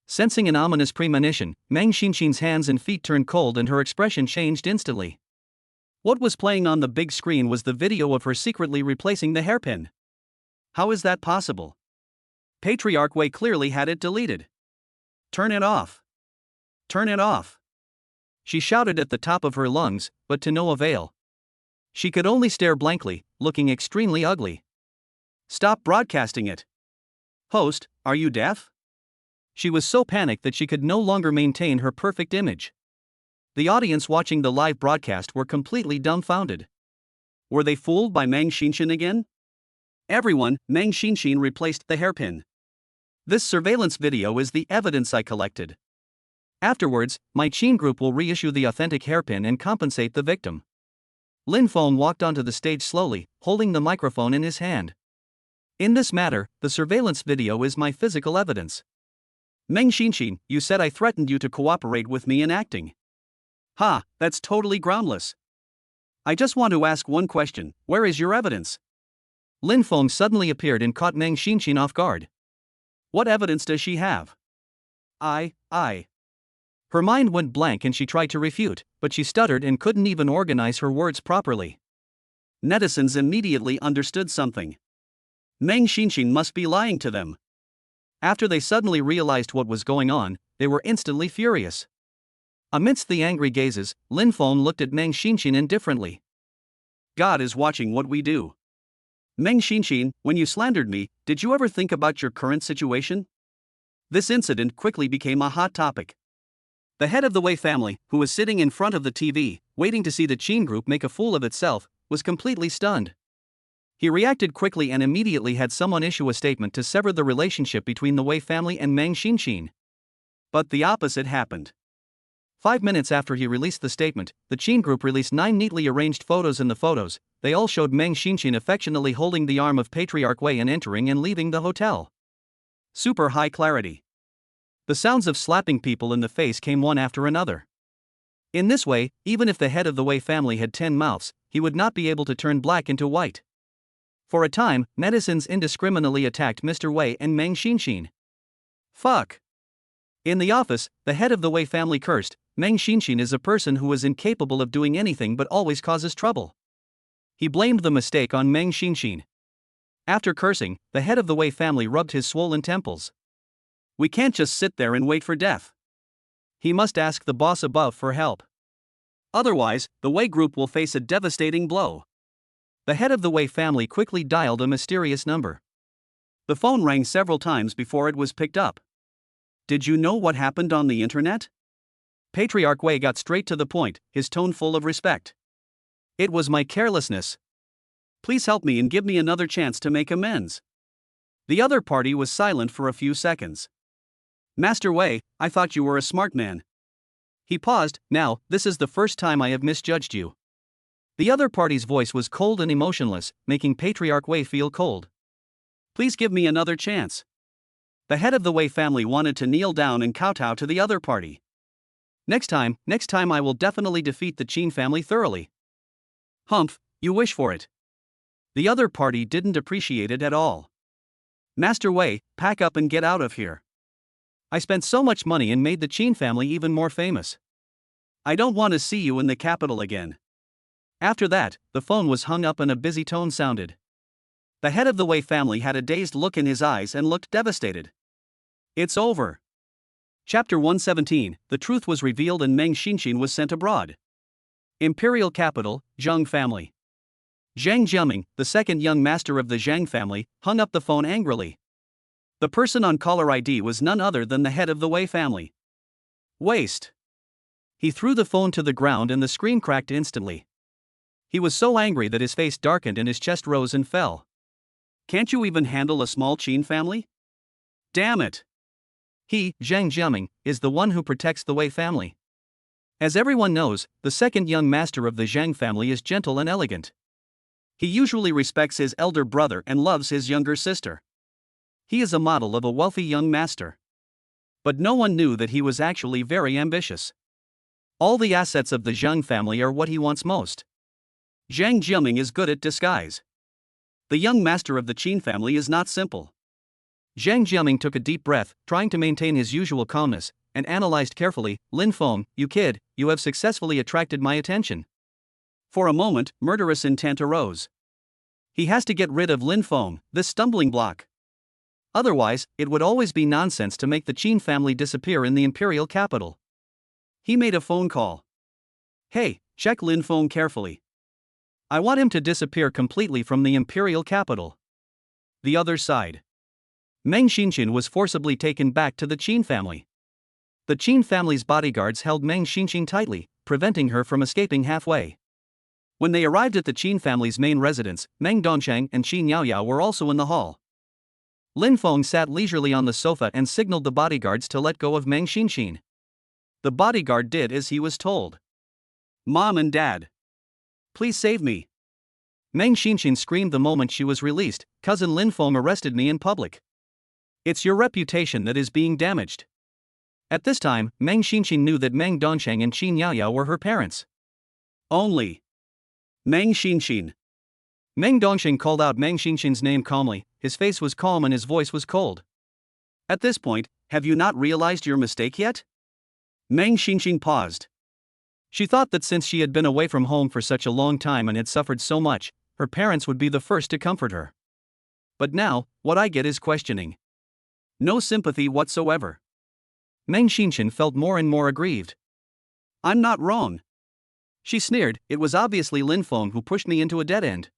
Sensing an ominous premonition, Meng Xinxin's hands and feet turned cold and her expression changed instantly. What was playing on the big screen was the video of her secretly replacing the hairpin. How is that possible? Patriarch Wei clearly had it deleted. Turn it off. Turn it off. She shouted at the top of her lungs, but to no avail. She could only stare blankly, looking extremely ugly. Stop broadcasting it. Host, are you deaf? She was so panicked that she could no longer maintain her perfect image. The audience watching the live broadcast were completely dumbfounded. Were they fooled by Meng Xinxin again? Everyone, Meng Xinxin replaced the hairpin. This surveillance video is the evidence I collected. Afterwards, my Qin group will reissue the authentic hairpin and compensate the victim. Lin Feng walked onto the stage slowly, holding the microphone in his hand. In this matter, the surveillance video is my physical evidence. Meng Xinxin, you said I threatened you to cooperate with me in acting. Ha, that's totally groundless. I just want to ask one question, where is your evidence? Lin Feng suddenly appeared and caught Meng Xinxin off guard. What evidence does she have? I. Her mind went blank and she tried to refute, but she stuttered and couldn't even organize her words properly. Netizens immediately understood something. Meng Xinxin must be lying to them. After they suddenly realized what was going on, they were instantly furious. Amidst the angry gazes, Lin Feng looked at Meng Xinxin indifferently. God is watching what we do. Meng Xinxin, when you slandered me, did you ever think about your current situation? This incident quickly became a hot topic. The head of the Wei family, who was sitting in front of the TV, waiting to see the Qin group make a fool of itself, was completely stunned. He reacted quickly and immediately had someone issue a statement to sever the relationship between the Wei family and Meng Xinxin. But the opposite happened. 5 minutes after he released the statement, the Qin group released 9 neatly arranged photos. In the photos, they all showed Meng Xinxin affectionately holding the arm of Patriarch Wei and entering and leaving the hotel. Super high clarity. The sounds of slapping people in the face came one after another. In this way, even if the head of the Wei family had 10 mouths, he would not be able to turn black into white. For a time, netizens indiscriminately attacked Mr. Wei and Meng Xinxin. Fuck. In the office, the head of the Wei family cursed. Meng Xinxin is a person who is incapable of doing anything but always causes trouble. He blamed the mistake on Meng Xinxin. After cursing, the head of the Wei family rubbed his swollen temples. We can't just sit there and wait for death. He must ask the boss above for help. Otherwise, the Wei group will face a devastating blow. The head of the Wei family quickly dialed a mysterious number. The phone rang several times before it was picked up. Did you know what happened on the internet? Patriarch Wei got straight to the point, his tone full of respect. It was my carelessness. Please help me and give me another chance to make amends. The other party was silent for a few seconds. Master Wei, I thought you were a smart man. He paused. Now, this is the first time I have misjudged you. The other party's voice was cold and emotionless, making Patriarch Wei feel cold. Please give me another chance. The head of the Wei family wanted to kneel down and kowtow to the other party. Next time I will definitely defeat the Qin family thoroughly. Humph, you wish for it. The other party didn't appreciate it at all. Master Wei, pack up and get out of here. I spent so much money and made the Qin family even more famous. I don't want to see you in the capital again. After that, the phone was hung up and a busy tone sounded. The head of the Wei family had a dazed look in his eyes and looked devastated. It's over. Chapter 117, the truth was revealed and Meng Xinxin was sent abroad. Imperial capital, Zheng family. Zhang Jiaming, the second young master of the Zhang family, hung up the phone angrily. The person on caller ID was none other than the head of the Wei family. Waste. He threw the phone to the ground and the screen cracked instantly. He was so angry that his face darkened and his chest rose and fell. Can't you even handle a small Qin family? Damn it! He, Zhang Jiaming, is the one who protects the Wei family. As everyone knows, the second young master of the Zhang family is gentle and elegant. He usually respects his elder brother and loves his younger sister. He is a model of a wealthy young master. But no one knew that he was actually very ambitious. All the assets of the Zhang family are what he wants most. Zhang Jiaming is good at disguise. The young master of the Qin family is not simple. Zhang Jiaming took a deep breath, trying to maintain his usual calmness, and analyzed carefully. Lin Feng, you kid, you have successfully attracted my attention. For a moment, murderous intent arose. He has to get rid of Lin Feng, this stumbling block. Otherwise, it would always be nonsense to make the Qin family disappear in the imperial capital. He made a phone call. Hey, check Lin Feng carefully. I want him to disappear completely from the imperial capital. The other side. Meng Xinxin was forcibly taken back to the Qin family. The Qin family's bodyguards held Meng Xinxin tightly, preventing her from escaping halfway. When they arrived at the Qin family's main residence, Meng Dongsheng and Qin Yaoyao were also in the hall. Lin Feng sat leisurely on the sofa and signaled the bodyguards to let go of Meng Xinxin. The bodyguard did as he was told. Mom and Dad. Please save me. Meng Xinxin screamed the moment she was released. Cousin Lin Feng arrested me in public. It's your reputation that is being damaged. At this time, Meng Xinxin knew that Meng Dongsheng and Qin Yaoyao were her parents. Only. Meng Xinxin. Meng Dongsheng called out Meng Xinxin's name calmly. His face was calm and his voice was cold. At this point, have you not realized your mistake yet? Meng Xinxin paused. She thought that since she had been away from home for such a long time and had suffered so much, her parents would be the first to comfort her. But now, what I get is questioning. No sympathy whatsoever. Meng Xinxin felt more and more aggrieved. I'm not wrong. She sneered. It was obviously Lin Feng who pushed me into a dead end.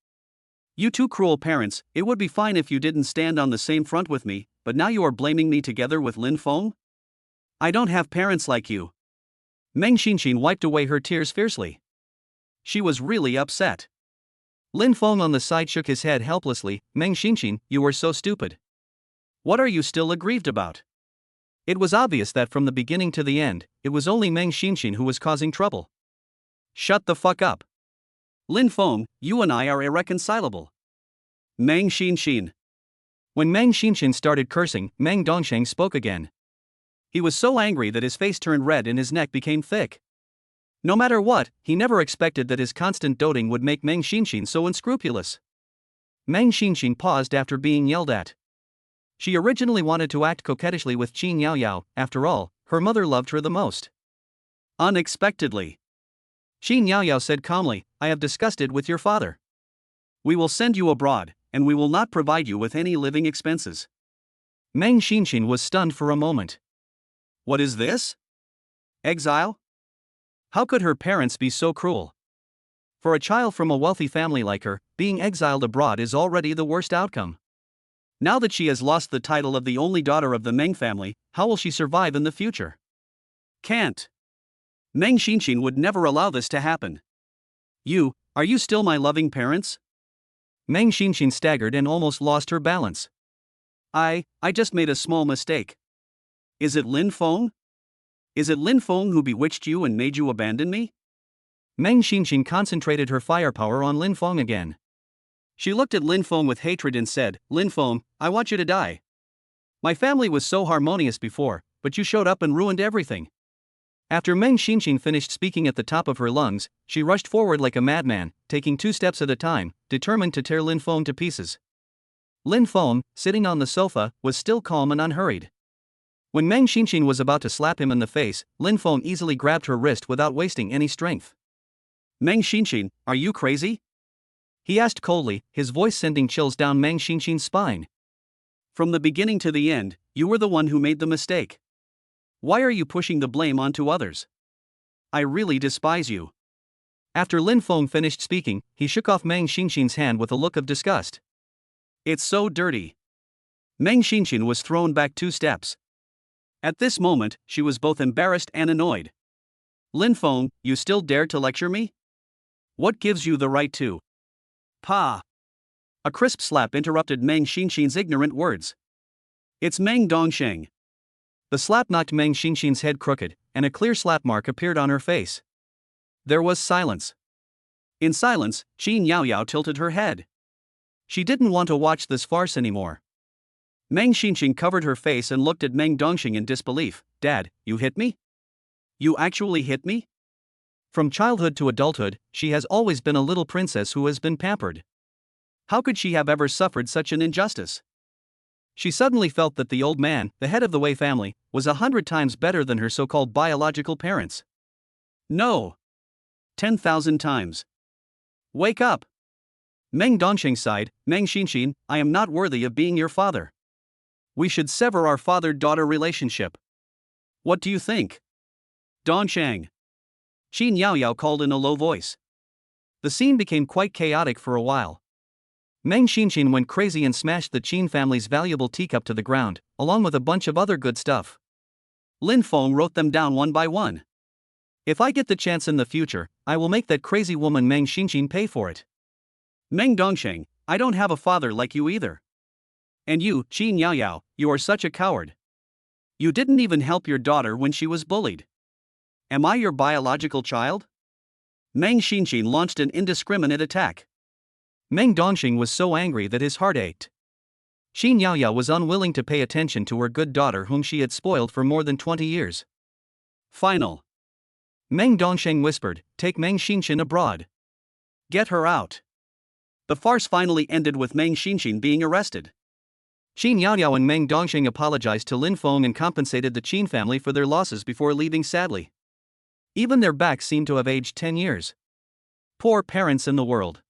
You two cruel parents, it would be fine if you didn't stand on the same front with me, but now you are blaming me together with Lin Feng? I don't have parents like you. Meng Xinxin wiped away her tears fiercely. She was really upset. Lin Feng on the side shook his head helplessly. Meng Xinxin, you were so stupid. What are you still aggrieved about? It was obvious that from the beginning to the end, it was only Meng Xinxin who was causing trouble. Shut the fuck up. Lin Feng, you and I are irreconcilable. Meng Xinxin. When Meng Xinxin started cursing, Meng Dongsheng spoke again. He was so angry that his face turned red and his neck became thick. No matter what, he never expected that his constant doting would make Meng Xinxin so unscrupulous. Meng Xinxin paused after being yelled at. She originally wanted to act coquettishly with Qin Yaoyao. After all, her mother loved her the most. Unexpectedly, Qin Yaoyao said calmly, I have discussed it with your father. We will send you abroad, and we will not provide you with any living expenses. Meng Xinxin was stunned for a moment. What is this? Exile? How could her parents be so cruel? For a child from a wealthy family like her, being exiled abroad is already the worst outcome. Now that she has lost the title of the only daughter of the Meng family, how will she survive in the future? Can't. Meng Xinxin would never allow this to happen. Are you still my loving parents? Meng Xinxin staggered and almost lost her balance. I just made a small mistake. Is it Lin Feng? Is it Lin Feng who bewitched you and made you abandon me? Meng Xinxin concentrated her firepower on Lin Feng again. She looked at Lin Feng with hatred and said, Lin Feng, I want you to die. My family was so harmonious before, but you showed up and ruined everything. After Meng Xinxin finished speaking at the top of her lungs, she rushed forward like a madman, taking 2 steps at a time, determined to tear Lin Feng to pieces. Lin Feng, sitting on the sofa, was still calm and unhurried. When Meng Xinxin was about to slap him in the face, Lin Feng easily grabbed her wrist without wasting any strength. Meng Xinxin, are you crazy? He asked coldly, his voice sending chills down Meng Xinxin's spine. From the beginning to the end, you were the one who made the mistake. Why are you pushing the blame onto others? I really despise you. After Lin Feng finished speaking, he shook off Meng Xinxin's hand with a look of disgust. It's so dirty. Meng Xinxin was thrown back 2 steps. At this moment, she was both embarrassed and annoyed. Lin Feng, you still dare to lecture me? What gives you the right to? Pa! A crisp slap interrupted Meng Xinxin's ignorant words. It's Meng Dongsheng. The slap knocked Meng Xinxin's head crooked, and a clear slap mark appeared on her face. There was silence. In silence, Qin Yaoyao tilted her head. She didn't want to watch this farce anymore. Meng Xinxin covered her face and looked at Meng Dongsheng in disbelief. Dad, you hit me? You actually hit me? From childhood to adulthood, she has always been a little princess who has been pampered. How could she have ever suffered such an injustice? She suddenly felt that the old man, the head of the Wei family, was 100 times better than her so-called biological parents. No. 10,000 times. Wake up! Meng Dongxing sighed, Meng Xinxin, I am not worthy of being your father. We should sever our father-daughter relationship. What do you think? Dongshang. Qin Yaoyao called in a low voice. The scene became quite chaotic for a while. Meng Xinxin went crazy and smashed the Qin family's valuable teacup to the ground, along with a bunch of other good stuff. Lin Feng wrote them down one by one. If I get the chance in the future, I will make that crazy woman Meng Xinxin pay for it. Meng Dongsheng, I don't have a father like you either. And you, Qin Yaoyao, you are such a coward. You didn't even help your daughter when she was bullied. Am I your biological child? Meng Xinxin launched an indiscriminate attack. Meng Dongxing was so angry that his heart ached. Qin Yaoyao was unwilling to pay attention to her good daughter whom she had spoiled for more than 20 years. Final. Meng Dongsheng whispered, take Meng Xinxin abroad. Get her out. The farce finally ended with Meng Xinxin being arrested. Qin Yaoyao and Meng Dongsheng apologized to Lin Feng and compensated the Qin family for their losses before leaving sadly. Even their backs seemed to have aged 10 years. Poor parents in the world.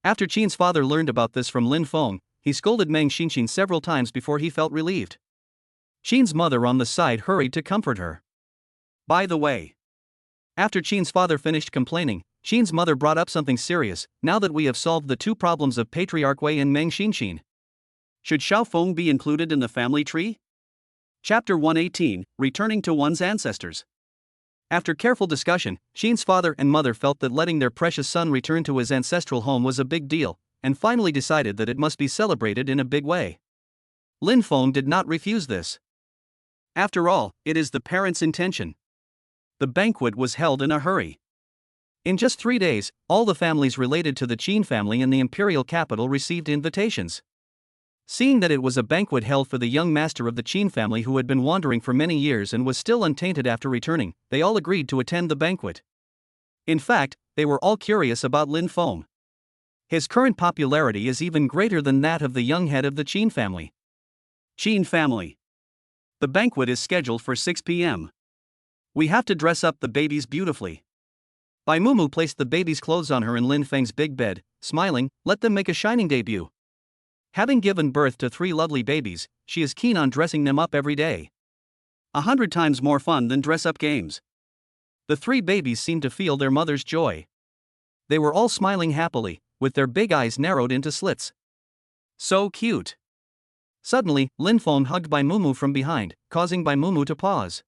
After Qin's father learned about this from Lin Feng, he scolded Meng Xinxin several times before he felt relieved. Qin's mother on the side hurried to comfort her. By the way, after Qin's father finished complaining, Qin's mother brought up something serious. Now that we have solved the two problems of Patriarch Wei and Meng Xinxin, should Xiaofeng be included in the family tree? Chapter 118, Returning to One's Ancestors. After careful discussion, Qin's father and mother felt that letting their precious son return to his ancestral home was a big deal, and finally decided that it must be celebrated in a big way. Lin Feng did not refuse this. After all, it is the parents' intention. The banquet was held in a hurry. In just 3 days, all the families related to the Qin family in the imperial capital received invitations. Seeing that it was a banquet held for the young master of the Qin family who had been wandering for many years and was still untainted after returning, they all agreed to attend the banquet. In fact, they were all curious about Lin Feng. His current popularity is even greater than that of the young head of the Qin family. Qin family. The banquet is scheduled for 6 p.m. We have to dress up the babies beautifully. Bai Mumu placed the baby's clothes on her in Lin Feng's big bed, smiling, let them make a shining debut. Having given birth to 3 lovely babies, she is keen on dressing them up every day. 100 times more fun than dress-up games. The 3 babies seemed to feel their mother's joy. They were all smiling happily, with their big eyes narrowed into slits. So cute. Suddenly, Lin Feng hugged Bai Mumu from behind, causing Bai Mumu to pause.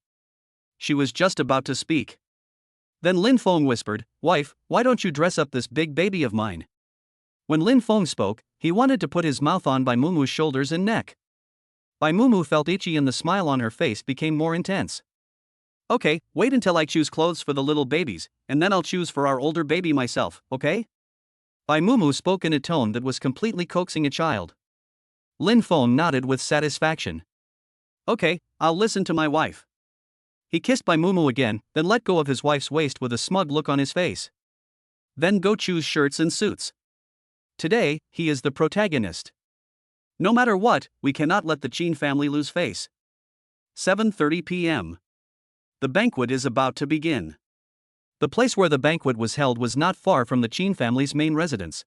She was just about to speak. Then Lin Feng whispered, wife, why don't you dress up this big baby of mine? When Lin Feng spoke, he wanted to put his mouth on Bai Mumu's shoulders and neck. Bai Mumu felt itchy and the smile on her face became more intense. Okay, wait until I choose clothes for the little babies, and then I'll choose for our older baby myself, okay? Bai Mumu spoke in a tone that was completely coaxing a child. Lin Feng nodded with satisfaction. Okay, I'll listen to my wife. He kissed Bai Mumu again, then let go of his wife's waist with a smug look on his face. Then go choose shirts and suits. Today, he is the protagonist. No matter what, we cannot let the Qin family lose face. 7:30 p.m. The banquet is about to begin. The place where the banquet was held was not far from the Qin family's main residence.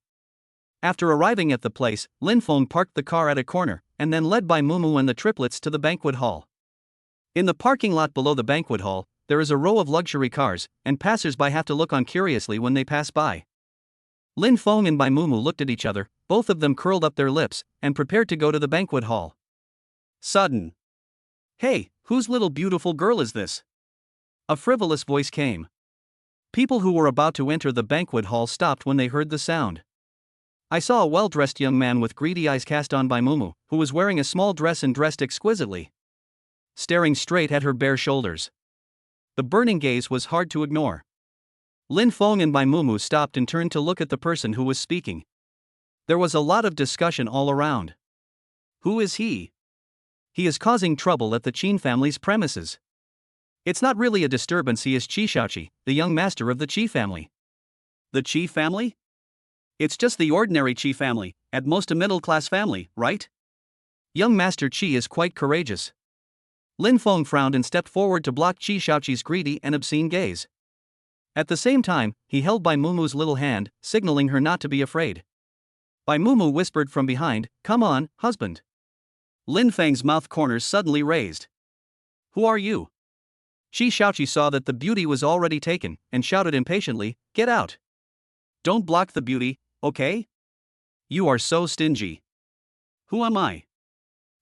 After arriving at the place, Lin Feng parked the car at a corner, and then led Bai Mumu and the triplets to the banquet hall. In the parking lot below the banquet hall, there is a row of luxury cars, and passers-by have to look on curiously when they pass by. Lin Feng and Bai Mumu looked at each other, both of them curled up their lips, and prepared to go to the banquet hall. Sudden. Hey, whose little beautiful girl is this? A frivolous voice came. People who were about to enter the banquet hall stopped when they heard the sound. I saw a well-dressed young man with greedy eyes cast on Bai Mumu, who was wearing a small dress and dressed exquisitely. Staring straight at her bare shoulders. The burning gaze was hard to ignore. Lin Feng and Bai Mumu stopped and turned to look at the person who was speaking. There was a lot of discussion all around. Who is he? He is causing trouble at the Qin family's premises. It's not really a disturbance, he is Qi Shaoqi, the young master of the Qi family. The Qi family? It's just the ordinary Qi family, At most a middle-class family, right? Young Master Qi is quite courageous. Lin Feng frowned and stepped forward to block Qi Shaoqi's greedy and obscene gaze. At the same time, he held Bai Mumu's little hand, signaling her not to be afraid. Bai Mumu whispered from behind, "Come on, husband." Lin Feng's mouth corners suddenly raised. "Who are you?" Qi Shaoqi saw that the beauty was already taken, and shouted impatiently, "Get out! Don't block the beauty, okay? You are so stingy." "Who am I?"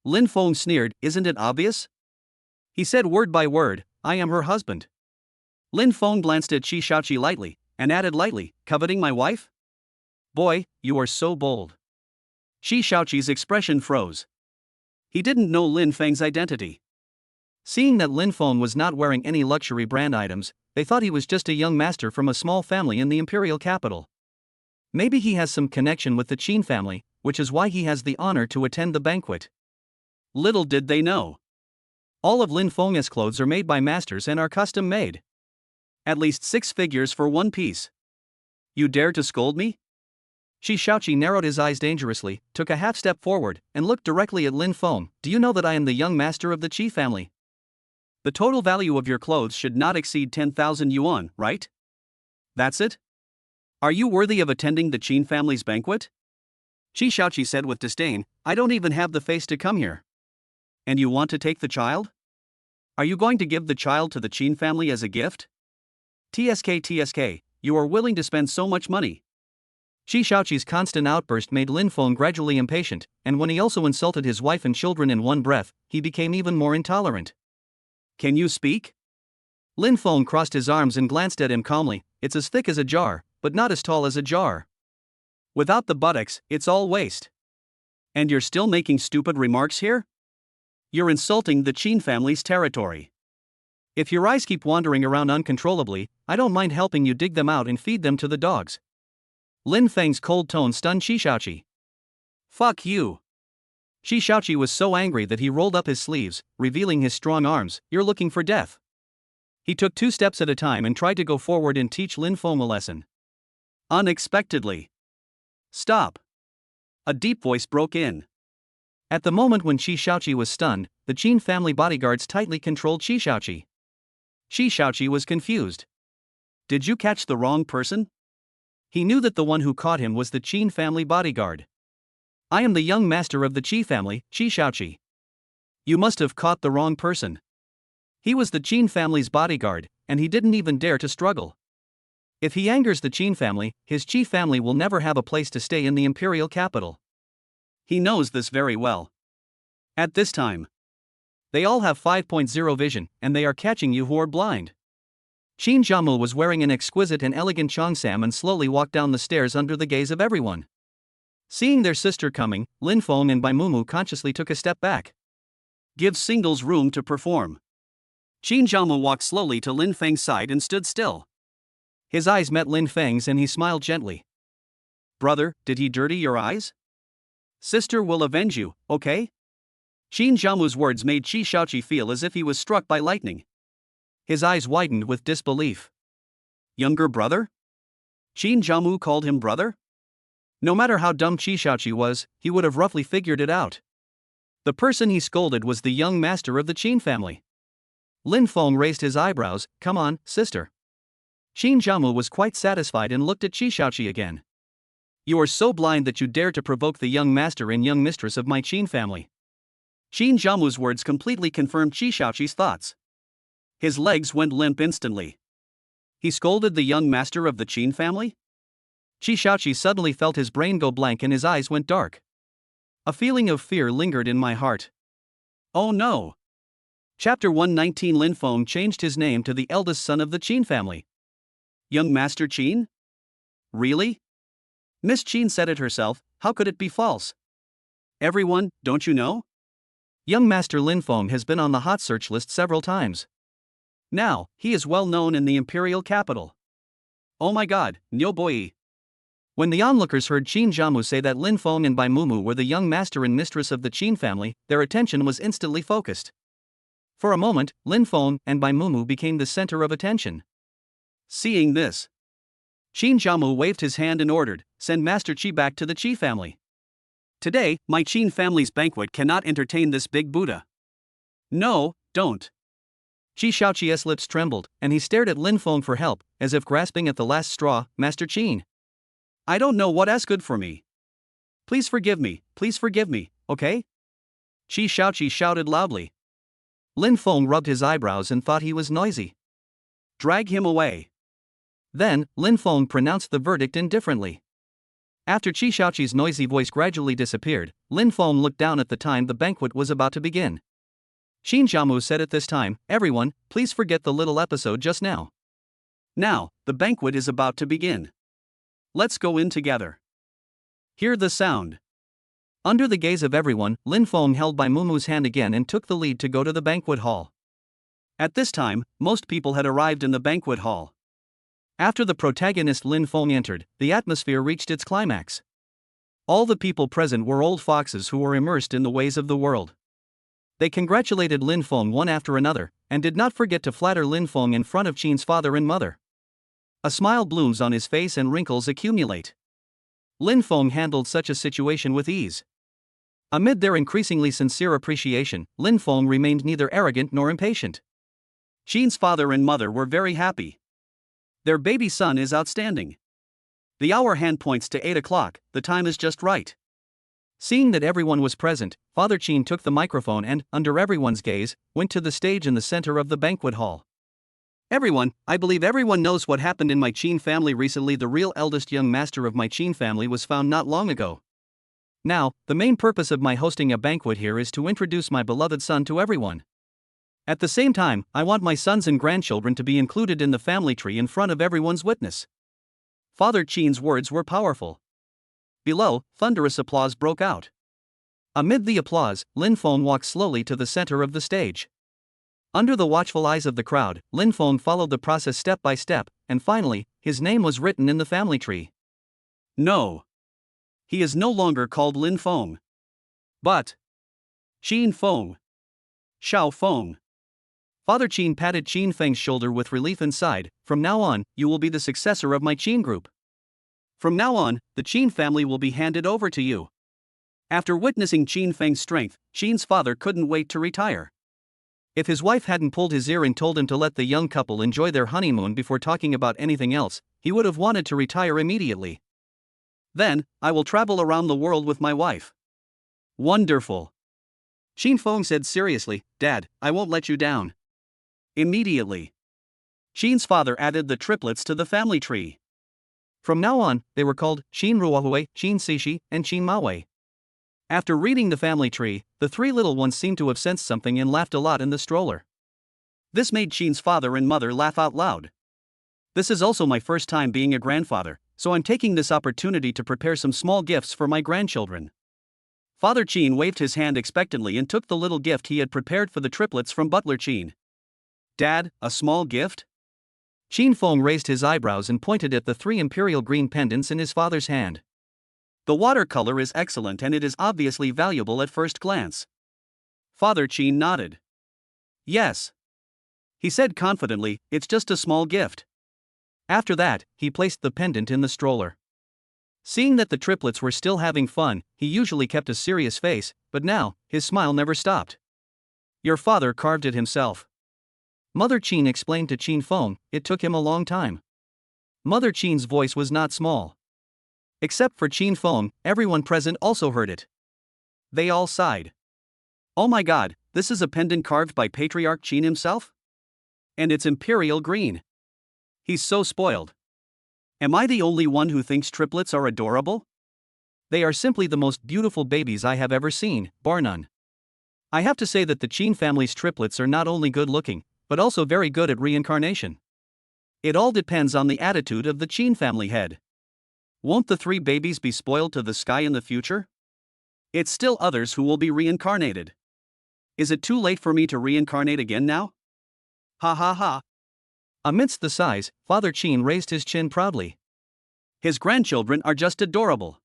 Lin Feng sneered, "Isn't it obvious?" He said word by word, "I am her husband." Lin Feng glanced at Qi Shaoqi lightly, and added lightly, "Coveting my wife? Boy, you are so bold." Qi Shaoqi's expression froze. He didn't know Lin Feng's identity. Seeing that Lin Feng was not wearing any luxury brand items, they thought he was just a young master from a small family in the imperial capital. Maybe he has some connection with the Qin family, which is why he has the honor to attend the banquet. Little did they know. All of Lin Feng's clothes are made by masters and are custom made. At least 6 figures for one piece. You dare to scold me? Qi Shaoqi narrowed his eyes dangerously, took a half step forward, and looked directly at Lin Feng. "Do you know that I am the young master of the Qi family? The total value of your clothes should not exceed 10,000 yuan, right? That's it? Are you worthy of attending the Qin family's banquet?" Qi Shaoqi said with disdain, "I don't even have the face to come here. And you want to take the child? Are you going to give the child to the Qin family as a gift? TSK, you are willing to spend so much money." Qi Shaoqi's constant outburst made Lin Feng gradually impatient, and when he also insulted his wife and children in one breath, he became even more intolerant. "Can you speak?" Lin Feng crossed his arms and glanced at him calmly. "It's as thick as a jar, but not as tall as a jar. Without the buttocks, it's all waste. And you're still making stupid remarks here? You're insulting the Qin family's territory. If your eyes keep wandering around uncontrollably, I don't mind helping you dig them out and feed them to the dogs." Lin Feng's cold tone stunned Qi Shaoqi. "Fuck you." Qi Shaoqi was so angry that he rolled up his sleeves, revealing his strong arms. "You're looking for death." He took 2 steps at a time and tried to go forward and teach Lin Feng a lesson. Unexpectedly. "Stop." A deep voice broke in. At the moment when Qi Shaoqi was stunned, the Qin family bodyguards tightly controlled Qi Shaoqi. Qi Shaoqi was confused. "Did you catch the wrong person?" He knew that the one who caught him was the Qin family bodyguard. "I am the young master of the Qi family, Qi Shaoqi." "You must have caught the wrong person. He was the Qin family's bodyguard, and he didn't even dare to struggle. If he angers the Qin family, his Qi family will never have a place to stay in the imperial capital. He knows this very well. At this time, they all have 5.0 vision, and they are catching you who are blind." Qin Jiamu was wearing an exquisite and elegant cheongsam and slowly walked down the stairs under the gaze of everyone. Seeing their sister coming, Lin Feng and Bai Mumu consciously took a step back. "Give singles room to perform." Qin Jiamu walked slowly to Lin Feng's side and stood still. His eyes met Lin Feng's and he smiled gently. "Brother, did he dirty your eyes? Sister will avenge you, okay?" Qin Jiamu's words made Qi Shaoqi feel as if he was struck by lightning. His eyes widened with disbelief. Younger brother? Qin Jiamu called him brother? No matter how dumb Qi Shaoqi was, he would have roughly figured it out. The person he scolded was the young master of the Qin family. Lin Feng raised his eyebrows. "Come on, sister." Qin Jiamu was quite satisfied and looked at Qi Shaoqi again. "You are so blind that you dare to provoke the young master and young mistress of my Qin family." Qin Jiamu's words completely confirmed Qi Shaoqi's thoughts. His legs went limp instantly. He scolded the young master of the Qin family? Qi Shaoqi suddenly felt his brain go blank and his eyes went dark. A feeling of fear lingered in my heart. Oh no! Chapter 119. Lin Feng changed his name to the eldest son of the Qin family. Young Master Qin? Really? Miss Qin said it herself, how could it be false? Everyone, don't you know? Young Master Lin Feng has been on the hot search list several times. Now, he is well known in the imperial capital. Oh my god, Niu Boi. When the onlookers heard Qin Jiamu say that Lin Feng and Bai Mumu were the young master and mistress of the Qin family, their attention was instantly focused. For a moment, Lin Feng and Bai Mumu became the center of attention. Seeing this, Qin Jiamu waved his hand and ordered, "Send Master Qi back to the Qi family." Today, my Qin family's banquet cannot entertain this big Buddha. No, don't. Qi Shaoqi's lips trembled, and he stared at Lin Feng for help, as if grasping at the last straw. Master Qin, I don't know what's good for me. Please forgive me, okay? Qi Shaoqi shouted loudly. Lin Feng rubbed his eyebrows and thought he was noisy. Drag him away. Then, Lin Feng pronounced the verdict indifferently. After Qi Shaoqi's noisy voice gradually disappeared, Lin Feng looked down at the time the banquet was about to begin. Qin Jiamu said at this time, everyone, please forget the little episode just now. Now, the banquet is about to begin. Let's go in together. Hear the sound. Under the gaze of everyone, Lin Feng held by Mumu's hand again and took the lead to go to the banquet hall. At this time, most people had arrived in the banquet hall. After the protagonist Lin Feng entered, the atmosphere reached its climax. All the people present were old foxes who were immersed in the ways of the world. They congratulated Lin Feng one after another, and did not forget to flatter Lin Feng in front of Qin's father and mother. A smile blooms on his face and wrinkles accumulate. Lin Feng handled such a situation with ease. Amid their increasingly sincere appreciation, Lin Feng remained neither arrogant nor impatient. Qin's father and mother were very happy. Their baby son is outstanding. The hour hand points to 8 o'clock, the time is just right. Seeing that everyone was present, Father Qin took the microphone and, under everyone's gaze, went to the stage in the center of the banquet hall. Everyone, I believe everyone knows what happened in my Qin family recently. The real eldest young master of my Qin family was found not long ago. Now, the main purpose of my hosting a banquet here is to introduce my beloved son to everyone. At the same time, I want my sons and grandchildren to be included in the family tree in front of everyone's witness. Father Qin's words were powerful. Below, thunderous applause broke out. Amid the applause, Lin Feng walked slowly to the center of the stage. Under the watchful eyes of the crowd, Lin Feng followed the process step by step, and finally, his name was written in the family tree. No. He is no longer called Lin Feng. But Qin Feng. Xiao Feng. Father Qin patted Qin Feng's shoulder with relief and sighed, from now on, you will be the successor of my Qin group. From now on, the Qin family will be handed over to you. After witnessing Qin Feng's strength, Qin's father couldn't wait to retire. If his wife hadn't pulled his ear and told him to let the young couple enjoy their honeymoon before talking about anything else, he would have wanted to retire immediately. Then, I will travel around the world with my wife. Wonderful. Qin Feng said seriously, Dad, I won't let you down. Immediately. Qin's father added the triplets to the family tree. From now on, they were called Qin Ruohui, Qin Sishi, and Qin Maowei. After reading the family tree, the three little ones seemed to have sensed something and laughed a lot in the stroller. This made Qin's father and mother laugh out loud. This is also my first time being a grandfather, so I'm taking this opportunity to prepare some small gifts for my grandchildren. Father Qin waved his hand expectantly and took the little gift he had prepared for the triplets from Butler Qin. Dad, a small gift? Qin Feng raised his eyebrows and pointed at the 3 imperial green pendants in his father's hand. The watercolor is excellent and it is obviously valuable at first glance. Father Qin nodded. Yes. He said confidently, it's just a small gift. After that, he placed the pendant in the stroller. Seeing that the triplets were still having fun, he usually kept a serious face, but now, his smile never stopped. Your father carved it himself. Mother Qin explained to Qin Feng, it took him a long time. Mother Qin's voice was not small. Except for Qin Feng, everyone present also heard it. They all sighed. Oh my god, this is a pendant carved by Patriarch Qin himself? And it's imperial green. He's so spoiled. Am I the only one who thinks triplets are adorable? They are simply the most beautiful babies I have ever seen, bar none. I have to say that the Qin family's triplets are not only good looking, but also very good at reincarnation. It all depends on the attitude of the Qin family head. Won't the 3 babies be spoiled to the sky in the future? It's still others who will be reincarnated. Is it too late for me to reincarnate again now? Ha ha ha. Amidst the sighs, Father Qin raised his chin proudly. His grandchildren are just adorable.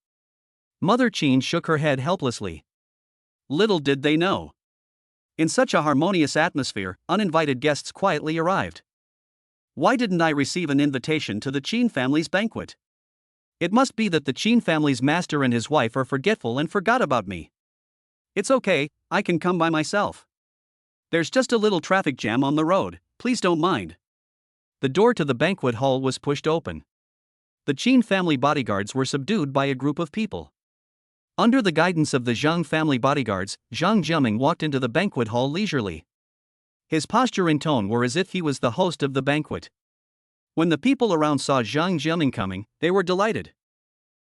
Mother Qin shook her head helplessly. Little did they know. In such a harmonious atmosphere, uninvited guests quietly arrived. Why didn't I receive an invitation to the Qin family's banquet? It must be that the Qin family's master and his wife are forgetful and forgot about me. It's okay, I can come by myself. There's just a little traffic jam on the road, please don't mind. The door to the banquet hall was pushed open. The Qin family bodyguards were subdued by a group of people. Under the guidance of the Zhang family bodyguards, Zhang Jiaming walked into the banquet hall leisurely. His posture and tone were as if he was the host of the banquet. When the people around saw Zhang Jiaming coming, they were delighted.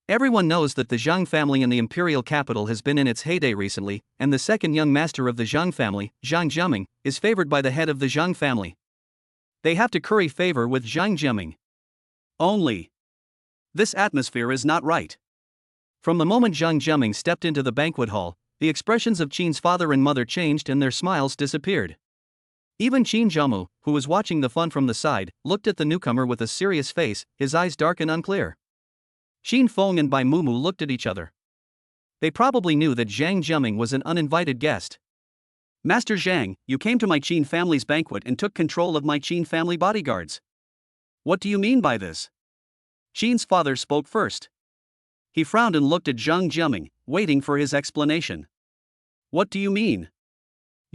Everyone knows that the Zhang family in the imperial capital has been in its heyday recently, and the second young master of the Zhang family, Zhang Jiaming, is favored by the head of the Zhang family. They have to curry favor with Zhang Jiaming. Only. This atmosphere is not right. From the moment Zhang Jiaming stepped into the banquet hall, the expressions of Qin's father and mother changed and their smiles disappeared. Even Qin Zhaomu, who was watching the fun from the side, looked at the newcomer with a serious face, his eyes dark and unclear. Qin Feng and Bai Mumu looked at each other. They probably knew that Zhang Jiaming was an uninvited guest. Master Zhang, you came to my Qin family's banquet and took control of my Qin family bodyguards. What do you mean by this? Qin's father spoke first. He frowned and looked at Zhang Jiaming, waiting for his explanation. What do you mean?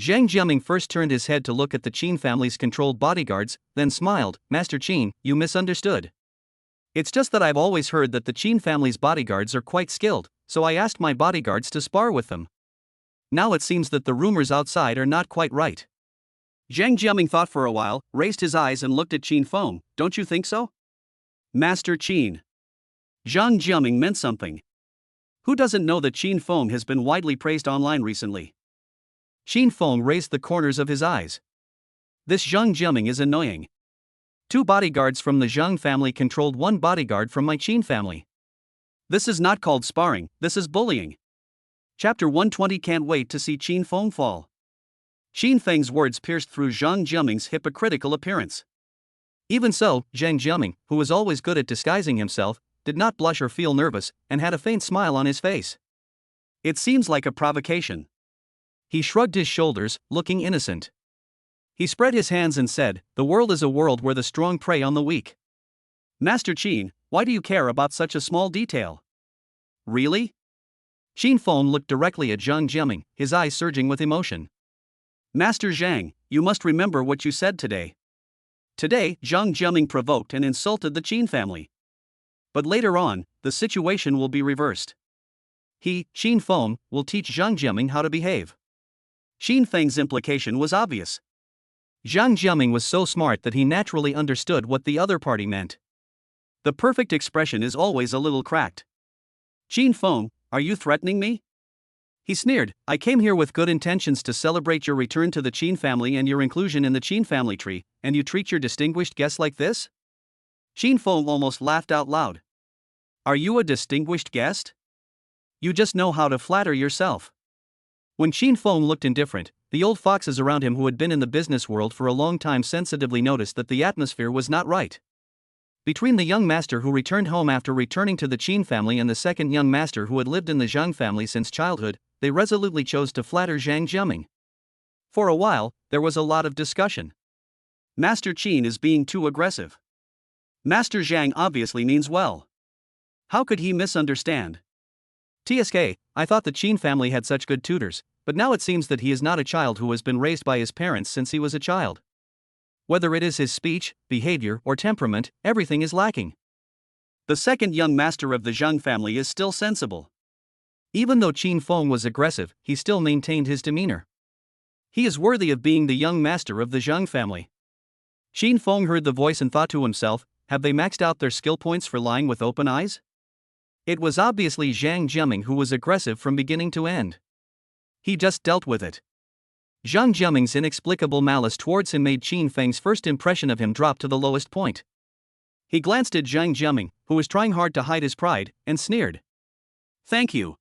Zhang Jiaming first turned his head to look at the Qin family's controlled bodyguards, then smiled. Master Qin, you misunderstood. It's just that I've always heard that the Qin family's bodyguards are quite skilled, so I asked my bodyguards to spar with them. Now it seems that the rumors outside are not quite right. Zhang Jiaming thought for a while, raised his eyes and looked at Qin Feng. Don't you think so? Master Qin. Zhang Jiaming meant something. Who doesn't know that Qin Feng has been widely praised online recently? Qin Feng raised the corners of his eyes. This Zhang Jiaming is annoying. 2 bodyguards from the Zhang family controlled 1 bodyguard from my Qin family. This is not called sparring, this is bullying. Chapter 120. Can't wait to see Qin Feng fall. Qin Feng's words pierced through Zhang Jiaming's hypocritical appearance. Even so, Zhang Jiaming, who was always good at disguising himself, did not blush or feel nervous, and had a faint smile on his face. It seems like a provocation. He shrugged his shoulders, looking innocent. He spread his hands and said, the world is a world where the strong prey on the weak. Master Qin, why do you care about such a small detail? Really? Qin Feng looked directly at Zhang Jiaming, his eyes surging with emotion. Master Zhang, you must remember what you said today. Today, Zhang Jiaming provoked and insulted the Qin family. But later on, the situation will be reversed. He, Qin Feng, will teach Zhang Jiaming how to behave. Qin Feng's implication was obvious. Zhang Jiaming was so smart that he naturally understood what the other party meant. The perfect expression is always a little cracked. Qin Feng, are you threatening me? He sneered, I came here with good intentions to celebrate your return to the Qin family and your inclusion in the Qin family tree, and you treat your distinguished guests like this? Qin Feng almost laughed out loud. Are you a distinguished guest? You just know how to flatter yourself. When Qin Feng looked indifferent, the old foxes around him who had been in the business world for a long time sensitively noticed that the atmosphere was not right. Between the young master who returned home after returning to the Qin family and the second young master who had lived in the Zhang family since childhood, they resolutely chose to flatter Zhang Jiaming. For a while, there was a lot of discussion. Master Qin is being too aggressive. Master Zhang obviously means well. How could he misunderstand? TSK, I thought the Qin family had such good tutors, but now it seems that he is not a child who has been raised by his parents since he was a child. Whether it is his speech, behavior, or temperament, everything is lacking. The second young master of the Zhang family is still sensible. Even though Qin Feng was aggressive, he still maintained his demeanor. He is worthy of being the young master of the Zhang family. Qin Feng heard the voice and thought to himself, have they maxed out their skill points for lying with open eyes? It was obviously Zhang Jiaming who was aggressive from beginning to end. He just dealt with it. Zhang Jiaming's inexplicable malice towards him made Qin Feng's first impression of him drop to the lowest point. He glanced at Zhang Jiaming, who was trying hard to hide his pride, and sneered. Thank you.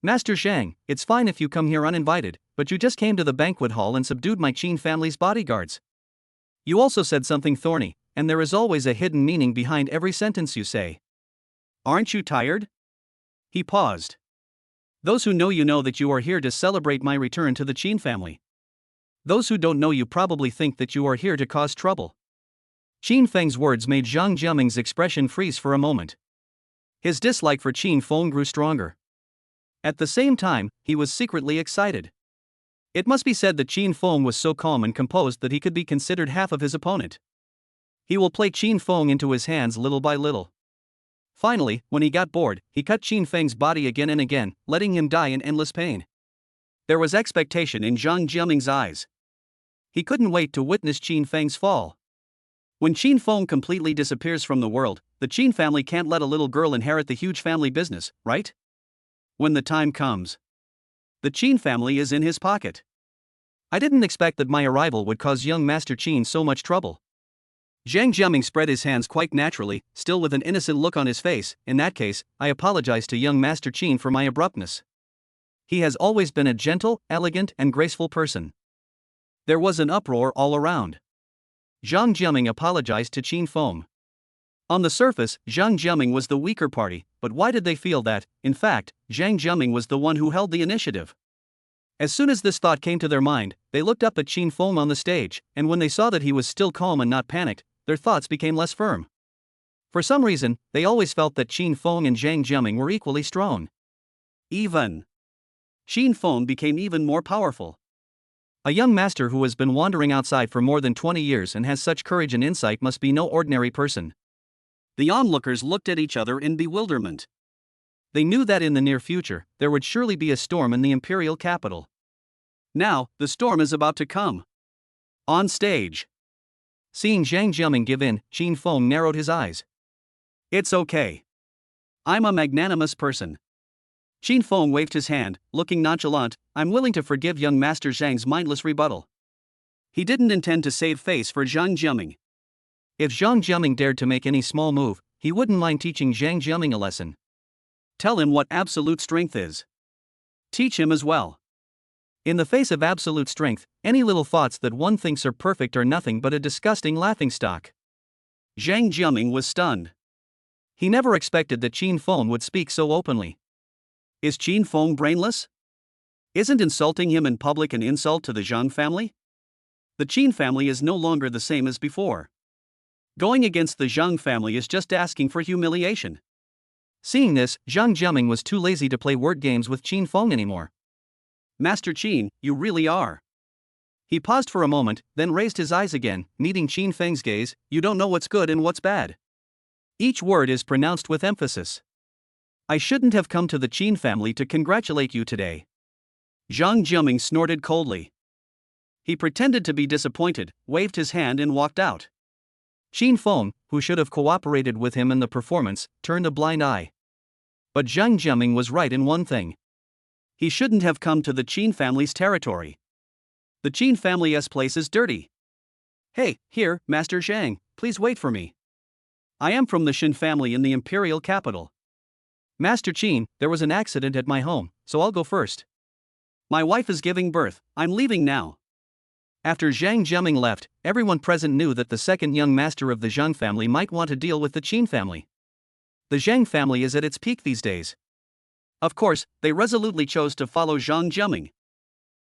Master Zhang, it's fine if you come here uninvited, but you just came to the banquet hall and subdued my Qin family's bodyguards. You also said something thorny, and there is always a hidden meaning behind every sentence you say. Aren't you tired? He paused. Those who know that you are here to celebrate my return to the Qin family. Those who don't know you probably think that you are here to cause trouble. Qin Feng's words made Zhang Jiaming's expression freeze for a moment. His dislike for Qin Feng grew stronger. At the same time, he was secretly excited. It must be said that Qin Feng was so calm and composed that he could be considered half of his opponent. He will play Qin Feng into his hands little by little. Finally, when he got bored, he cut Qin Feng's body again and again, letting him die in endless pain. There was expectation in Zhang Jiaming's eyes. He couldn't wait to witness Qin Feng's fall. When Qin Feng completely disappears from the world, the Qin family can't let a little girl inherit the huge family business, right? When the time comes, the Qin family is in his pocket. I didn't expect that my arrival would cause young Master Qin so much trouble. Zhang Jiaming spread his hands quite naturally, still with an innocent look on his face. In that case, I apologize to young Master Qin for my abruptness. He has always been a gentle, elegant, and graceful person. There was an uproar all around. Zhang Jiaming apologized to Qin Feng. On the surface, Zhang Jiaming was the weaker party, but why did they feel that? In fact, Zhang Jiaming was the one who held the initiative. As soon as this thought came to their mind, they looked up at Qin Feng on the stage, and when they saw that he was still calm and not panicked, their thoughts became less firm. For some reason, they always felt that Qin Feng and Zhang Jiaming were equally strong. Qin Feng became even more powerful. A young master who has been wandering outside for more than 20 years and has such courage and insight must be no ordinary person. The onlookers looked at each other in bewilderment. They knew that in the near future, there would surely be a storm in the imperial capital. Now, the storm is about to come. On stage. Seeing Zhang Jiaming give in, Qin Feng narrowed his eyes. It's okay. I'm a magnanimous person. Qin Feng waved his hand, looking nonchalant. I'm willing to forgive young Master Zhang's mindless rebuttal. He didn't intend to save face for Zhang Jiaming. If Zhang Jiaming dared to make any small move, he wouldn't mind teaching Zhang Jiaming a lesson. Tell him what absolute strength is. Teach him as well. In the face of absolute strength, any little thoughts that one thinks are perfect are nothing but a disgusting laughingstock. Zhang Jiaming was stunned. He never expected that Qin Feng would speak so openly. Is Qin Feng brainless? Isn't insulting him in public an insult to the Zhang family? The Qin family is no longer the same as before. Going against the Zhang family is just asking for humiliation. Seeing this, Zhang Jiaming was too lazy to play word games with Qin Feng anymore. Master Qin, you really are. He paused for a moment, then raised his eyes again, meeting Qin Feng's gaze. You don't know what's good and what's bad. Each word is pronounced with emphasis. I shouldn't have come to the Qin family to congratulate you today. Zhang Jiaming snorted coldly. He pretended to be disappointed, waved his hand and walked out. Qin Feng, who should have cooperated with him in the performance, turned a blind eye. But Zhang Jiaming was right in one thing. He shouldn't have come to the Qin family's territory. The Qin family's place is dirty. Hey, here, Master Zhang, please wait for me. I am from the Shen family in the imperial capital. Master Qin, there was an accident at my home, so I'll go first. My wife is giving birth, I'm leaving now. After Zhang Jiaming left, everyone present knew that the second young master of the Zhang family might want to deal with the Qin family. The Zhang family is at its peak these days. Of course, they resolutely chose to follow Zhang Jiaming.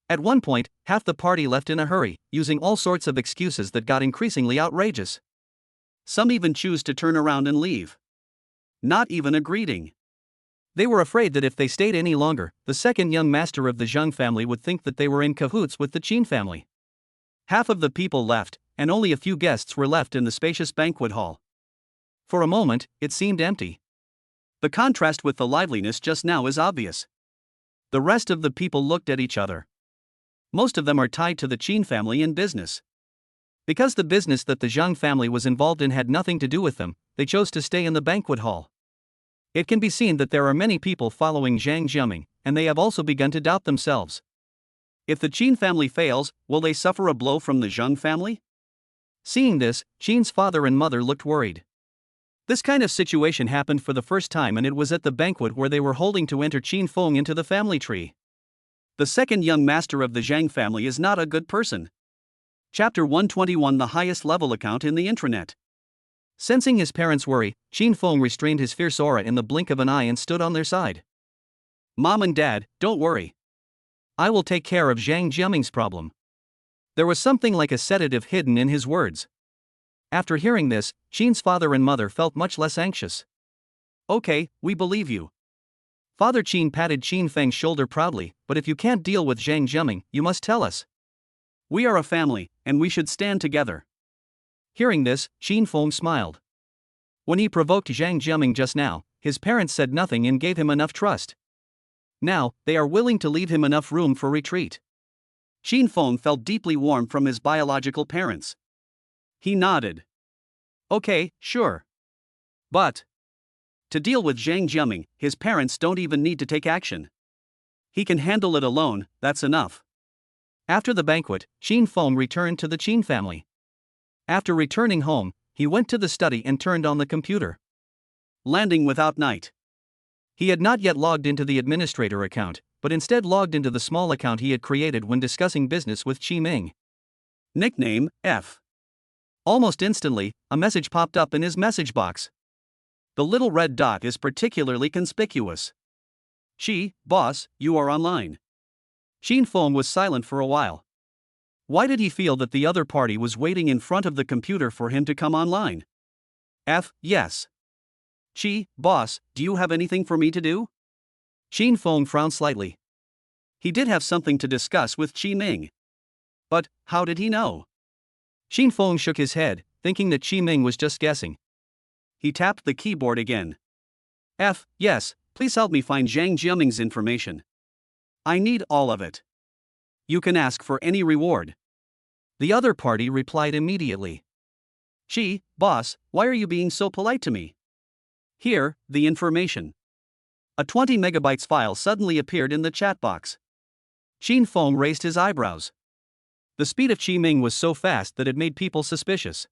At one point, half the party left in a hurry, using all sorts of excuses that got increasingly outrageous. Some even choose to turn around and leave. Not even a greeting. They were afraid that if they stayed any longer, the second young master of the Zhang family would think that they were in cahoots with the Qin family. Half of the people left, and only a few guests were left in the spacious banquet hall. For a moment, it seemed empty. The contrast with the liveliness just now is obvious. The rest of the people looked at each other. Most of them are tied to the Qin family in business. Because the business that the Zhang family was involved in had nothing to do with them, they chose to stay in the banquet hall. It can be seen that there are many people following Zhang Jiaming, and they have also begun to doubt themselves. If the Qin family fails, will they suffer a blow from the Zhang family? Seeing this, Qin's father and mother looked worried. This kind of situation happened for the first time, and it was at the banquet where they were holding to enter Qin Feng into the family tree. The second young master of the Zhang family is not a good person. Chapter 121, the highest level account in the intranet. Sensing his parents' worry, Qin Feng restrained his fierce aura in the blink of an eye and stood on their side. Mom and Dad, don't worry. I will take care of Zhang Jiaming's problem. There was something like a sedative hidden in his words. After hearing this, Qin's father and mother felt much less anxious. Okay, we believe you. Father Qin patted Qin Feng's shoulder proudly, but if you can't deal with Zhang Jiaming, you must tell us. We are a family, and we should stand together. Hearing this, Qin Feng smiled. When he provoked Zhang Jiaming just now, his parents said nothing and gave him enough trust. Now, they are willing to leave him enough room for retreat. Qin Feng felt deeply warmed from his biological parents. He nodded. Okay, sure. But to deal with Zhang Jiaming, his parents don't even need to take action. He can handle it alone, that's enough. After the banquet, Qin Feng returned to the Qin family. After returning home, he went to the study and turned on the computer. Landing without night. He had not yet logged into the administrator account, but instead logged into the small account he had created when discussing business with Qi Ming. Nickname, F. Almost instantly, a message popped up in his message box. The little red dot is particularly conspicuous. Qi, boss, you are online. Qin Feng was silent for a while. Why did he feel that the other party was waiting in front of the computer for him to come online? F, yes. Qi, boss, do you have anything for me to do? Qin Feng frowned slightly. He did have something to discuss with Qi Ming. But, how did he know? Qin Feng shook his head, thinking that Qi Ming was just guessing. He tapped the keyboard again. F, yes, please help me find Zhang Jiaming's information. I need all of it. You can ask for any reward. The other party replied immediately. Qi, boss, why are you being so polite to me? Here, the information. A 20 megabytes file suddenly appeared in the chat box. Qin Feng raised his eyebrows. The speed of Qi Ming was so fast that it made people suspicious.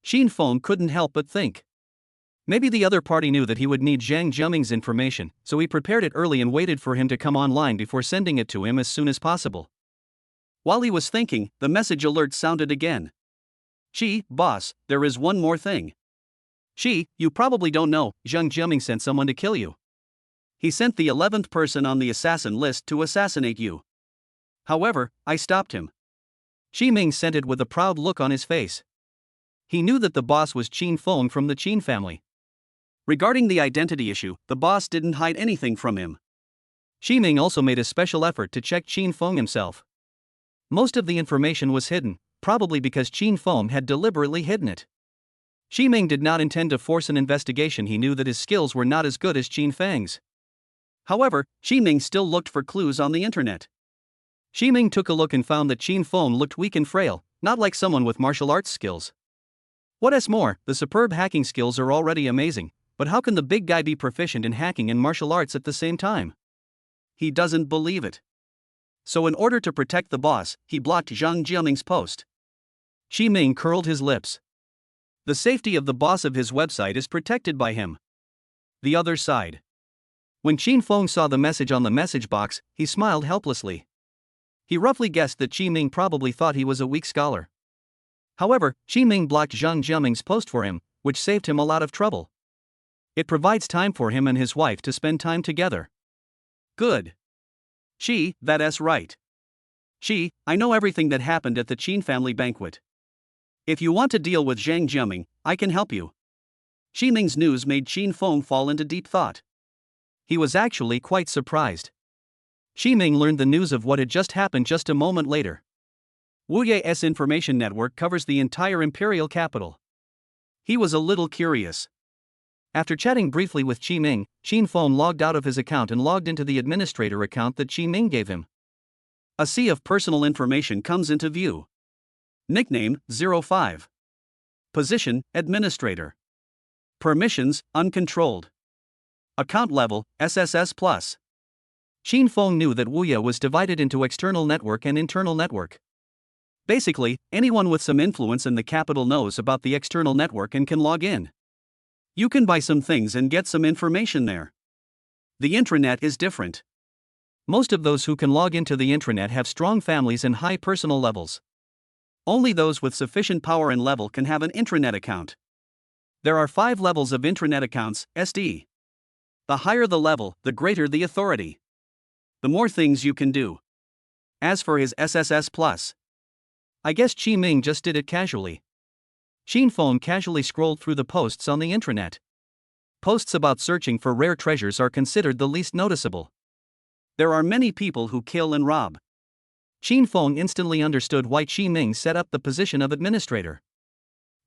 Qin Feng couldn't help but think. Maybe the other party knew that he would need Zhang Jiaming's information, so he prepared it early and waited for him to come online before sending it to him as soon as possible. While he was thinking, the message alert sounded again. Qi, boss, there is one more thing. Qi, you probably don't know, Zhang Jiaming sent someone to kill you. He sent the 11th person on the assassin list to assassinate you. However, I stopped him. Qi Ming sent it with a proud look on his face. He knew that the boss was Qin Feng from the Qin family. Regarding the identity issue, the boss didn't hide anything from him. Qi Ming also made a special effort to check Qin Feng himself. Most of the information was hidden, probably because Qin Feng had deliberately hidden it. Qi Ming did not intend to force an investigation. He knew that his skills were not as good as Qin Feng's. However, Qi Ming still looked for clues on the internet. Qi Ming took a look and found that Qin Feng looked weak and frail, not like someone with martial arts skills. What's more, the superb hacking skills are already amazing, but how can the big guy be proficient in hacking and martial arts at the same time? He doesn't believe it. So in order to protect the boss, he blocked Zhang Jiaming's post. Qi Ming curled his lips. The safety of the boss of his website is protected by him. The other side. When Qin Feng saw the message on the message box, he smiled helplessly. He roughly guessed that Qi Ming probably thought he was a weak scholar. However, Qi Ming blocked Zhang Jiaming's post for him, which saved him a lot of trouble. It provides time for him and his wife to spend time together. Good. Qi, that's right. Qi, I know everything that happened at the Qin family banquet. If you want to deal with Zhang Jiaming, I can help you. Qi Ming's news made Qin Feng fall into deep thought. He was actually quite surprised. Qi Ming learned the news of what had just happened just a moment later. Wu Ye's information network covers the entire imperial capital. He was a little curious. After chatting briefly with Qi Ming, Qin Feng logged out of his account and logged into the administrator account that Qi Ming gave him. A sea of personal information comes into view. Nickname, 05. Position, Administrator. Permissions, Uncontrolled. Account level, SSS+. Qin Feng knew that Wu Ye was divided into external network and internal network. Basically, anyone with some influence in the capital knows about the external network and can log in. You can buy some things and get some information there. The intranet is different. Most of those who can log into the intranet have strong families and high personal levels. Only those with sufficient power and level can have an intranet account. There are 5 levels of intranet accounts, SD. The higher the level, the greater the authority. The more things you can do. As for his SSS+, I guess Qi Ming just did it casually. Qin Feng casually scrolled through the posts on the intranet. Posts about searching for rare treasures are considered the least noticeable. There are many people who kill and rob. Qin Feng instantly understood why Qi Ming set up the position of administrator.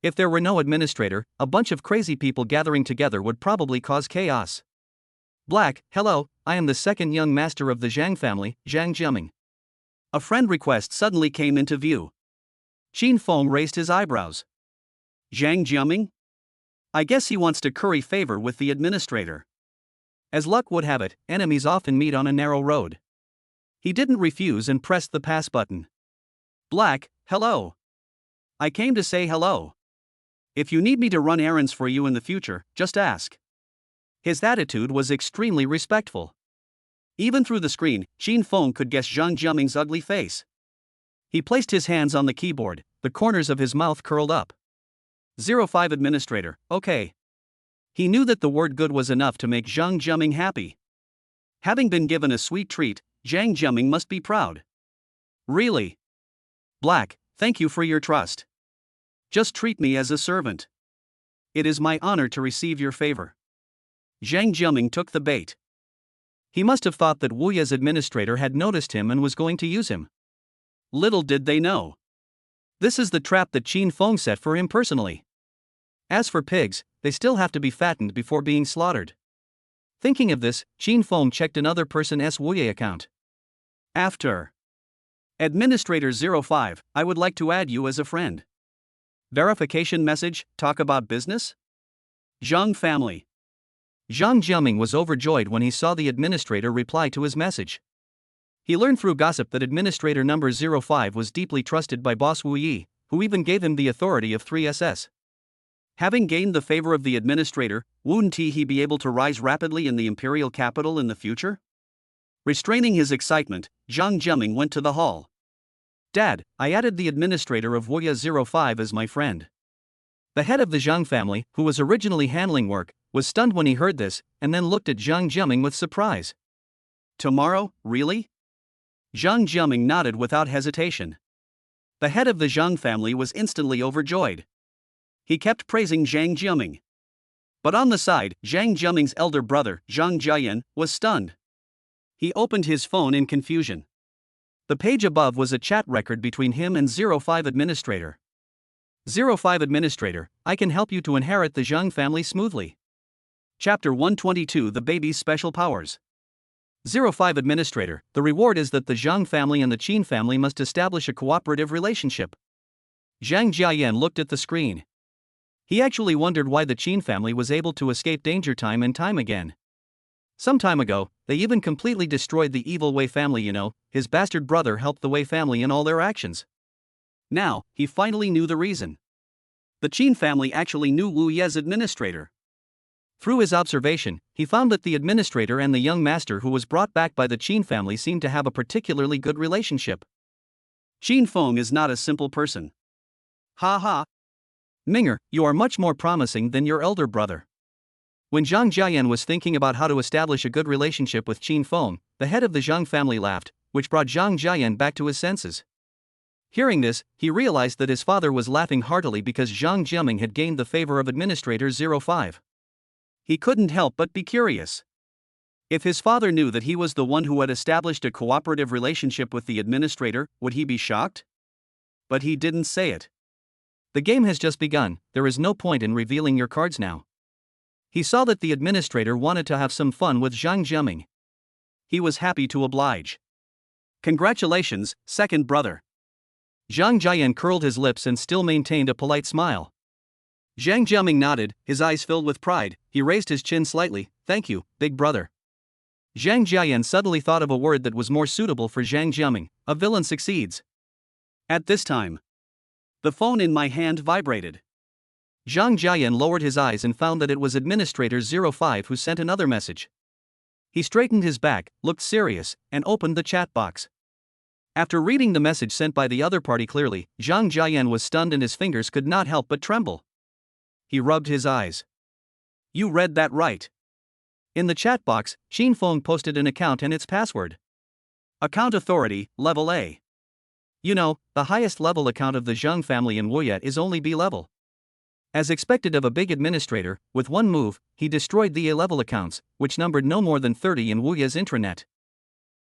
If there were no administrator, a bunch of crazy people gathering together would probably cause chaos. Black, hello, I am the second young master of the Zhang family, Zhang Jiaming. A friend request suddenly came into view. Qin Feng raised his eyebrows. Zhang Jiaming? I guess he wants to curry favor with the administrator. As luck would have it, enemies often meet on a narrow road. He didn't refuse and pressed the pass button. Black, hello. I came to say hello. If you need me to run errands for you in the future, just ask. His attitude was extremely respectful. Even through the screen, Qin Feng could guess Zhang Jiaming's ugly face. He placed his hands on the keyboard, the corners of his mouth curled up. 05 Administrator, okay. He knew that the word good was enough to make Zhang Jiaming happy. Having been given a sweet treat, Zhang Jiaming must be proud. Really? Black, thank you for your trust. Just treat me as a servant. It is my honor to receive your favor. Zhang Jiaming took the bait. He must have thought that Wu Ye's administrator had noticed him and was going to use him. Little did they know. This is the trap that Qin Feng set for him personally. As for pigs, they still have to be fattened before being slaughtered. Thinking of this, Qin Feng checked another person's Wu Ye account. After. Administrator 05, I would like to add you as a friend. Verification message, talk about business? Zhang family. Zhang Jiaming was overjoyed when he saw the administrator reply to his message. He learned through gossip that administrator number 05 was deeply trusted by boss Wu Yi, who even gave him the authority of 3SS. Having gained the favor of the administrator, wouldn't he be able to rise rapidly in the imperial capital in the future? Restraining his excitement, Zhang Jiaming went to the hall. Dad, I added the administrator of Wu Ye 05 as my friend. The head of the Zhang family, who was originally handling work, was stunned when he heard this, and then looked at Zhang Jiaming with surprise. Tomorrow, really? Zhang Jiaming nodded without hesitation. The head of the Zhang family was instantly overjoyed. He kept praising Zhang Jiaming. But on the side, Zhang Jiaming's elder brother, Zhang Jiayan, was stunned. He opened his phone in confusion. The page above was a chat record between him and 05 Administrator. 05 Administrator, I can help you to inherit the Zhang family smoothly. Chapter 122 The Baby's Special Powers. 05 Administrator, the reward is that the Zhang family and the Qin family must establish a cooperative relationship. Zhang Jiayan looked at the screen. He actually wondered why the Qin family was able to escape danger time and time again. Some time ago, they even completely destroyed the evil Wei family, his bastard brother helped the Wei family in all their actions. Now, he finally knew the reason. The Qin family actually knew Wu Ye's administrator. Through his observation, he found that the administrator and the young master who was brought back by the Qin family seemed to have a particularly good relationship. Qin Feng is not a simple person. Ha ha. Ming'er, you are much more promising than your elder brother. When Zhang Jiayan was thinking about how to establish a good relationship with Qin Feng, the head of the Zhang family laughed, which brought Zhang Jiayan back to his senses. Hearing this, he realized that his father was laughing heartily because Zhang Jiaming had gained the favor of Administrator 05. He couldn't help but be curious. If his father knew that he was the one who had established a cooperative relationship with the administrator, would he be shocked? But he didn't say it. The game has just begun, there is no point in revealing your cards now. He saw that the administrator wanted to have some fun with Zhang Jiaming. He was happy to oblige. Congratulations, second brother. Zhang Jiayan curled his lips and still maintained a polite smile. Zhang Jiaming nodded, his eyes filled with pride. He raised his chin slightly. Thank you, big brother. Zhang Jiayan suddenly thought of a word that was more suitable for Zhang Jiaming. A villain succeeds. At this time, the phone in my hand vibrated. Zhang Jiayan lowered his eyes and found that it was Administrator 05 who sent another message. He straightened his back, looked serious, and opened the chat box. After reading the message sent by the other party clearly, Zhang Jiayan was stunned and his fingers could not help but tremble. He rubbed his eyes. You read that right. In the chat box, Qin Feng posted an account and its password. Account authority, level A. The highest level account of the Zhang family in Wu Ye is only B level. As expected of a big administrator, with one move, he destroyed the A-level accounts, which numbered no more than 30 in Wu Ye's intranet.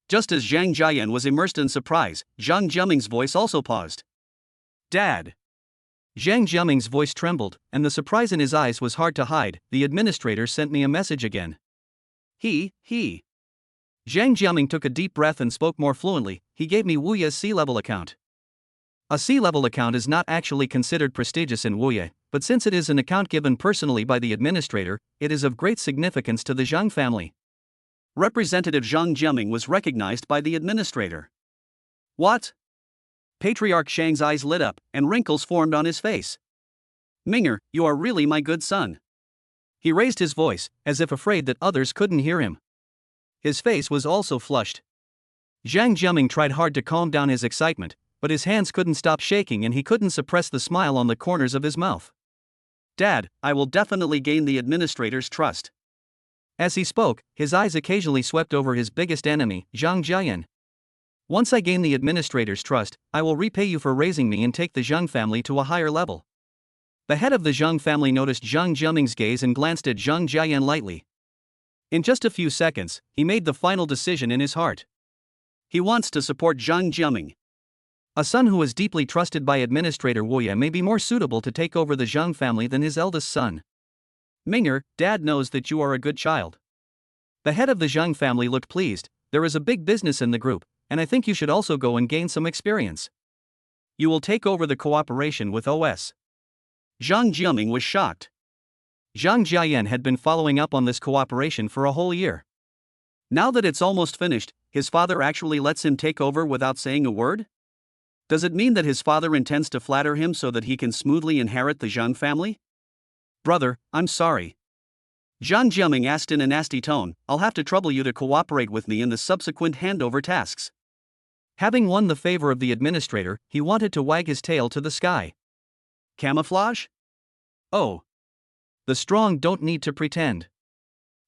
Just as Zhang Jiayan was immersed in surprise, Zhang Jiaming's voice also paused. Dad. Zhang Jiaming's voice trembled, and the surprise in his eyes was hard to hide. The administrator sent me a message again. He. Zhang Jiaming took a deep breath and spoke more fluently. He gave me Wu Ye's C-level account. A C-level account is not actually considered prestigious in Wu Ye, but since it is an account given personally by the administrator, it is of great significance to the Zhang family. Representative Zhang Jiaming was recognized by the administrator. What? Patriarch Shang's eyes lit up, and wrinkles formed on his face. Ming'er, you are really my good son. He raised his voice, as if afraid that others couldn't hear him. His face was also flushed. Zhang Jiaming tried hard to calm down his excitement, but his hands couldn't stop shaking and he couldn't suppress the smile on the corners of his mouth. Dad, I will definitely gain the administrator's trust. As he spoke, his eyes occasionally swept over his biggest enemy, Zhang Jiayan. Once I gain the administrator's trust, I will repay you for raising me and take the Zhang family to a higher level. The head of the Zhang family noticed Zhang Jiaming's gaze and glanced at Zhang Jiayan lightly. In just a few seconds, he made the final decision in his heart. He wants to support Zhang Jiaming. A son who is deeply trusted by Administrator Wu Ye may be more suitable to take over the Zhang family than his eldest son. Ming'er, Dad knows that you are a good child. The head of the Zhang family looked pleased. There is a big business in the group, and I think you should also go and gain some experience. You will take over the cooperation with OS. Zhang Jiaming was shocked. Zhang Jiayan had been following up on this cooperation for a whole year. Now that it's almost finished, his father actually lets him take over without saying a word? Does it mean that his father intends to flatter him so that he can smoothly inherit the Zhang family? Brother, I'm sorry. Zhang Jiaming asked in a nasty tone, I'll have to trouble you to cooperate with me in the subsequent handover tasks. Having won the favor of the administrator, he wanted to wag his tail to the sky. Camouflage? Oh. The strong don't need to pretend.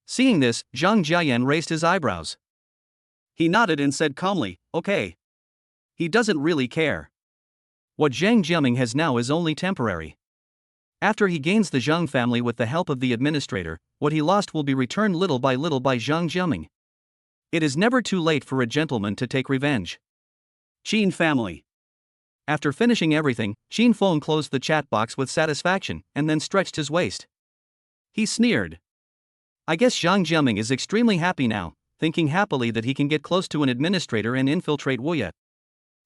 Seeing this, Zhang Jiayan raised his eyebrows. He nodded and said calmly, okay. He doesn't really care. What Zhang Jiaming has now is only temporary. After he gains the Zhang family with the help of the administrator, what he lost will be returned little by Zhang Jiaming. It is never too late for a gentleman to take revenge. Qin family. After finishing everything, Qin Feng closed the chat box with satisfaction and then stretched his waist. He sneered. I guess Zhang Jiaming is extremely happy now, thinking happily that he can get close to an administrator and infiltrate Wu Ye.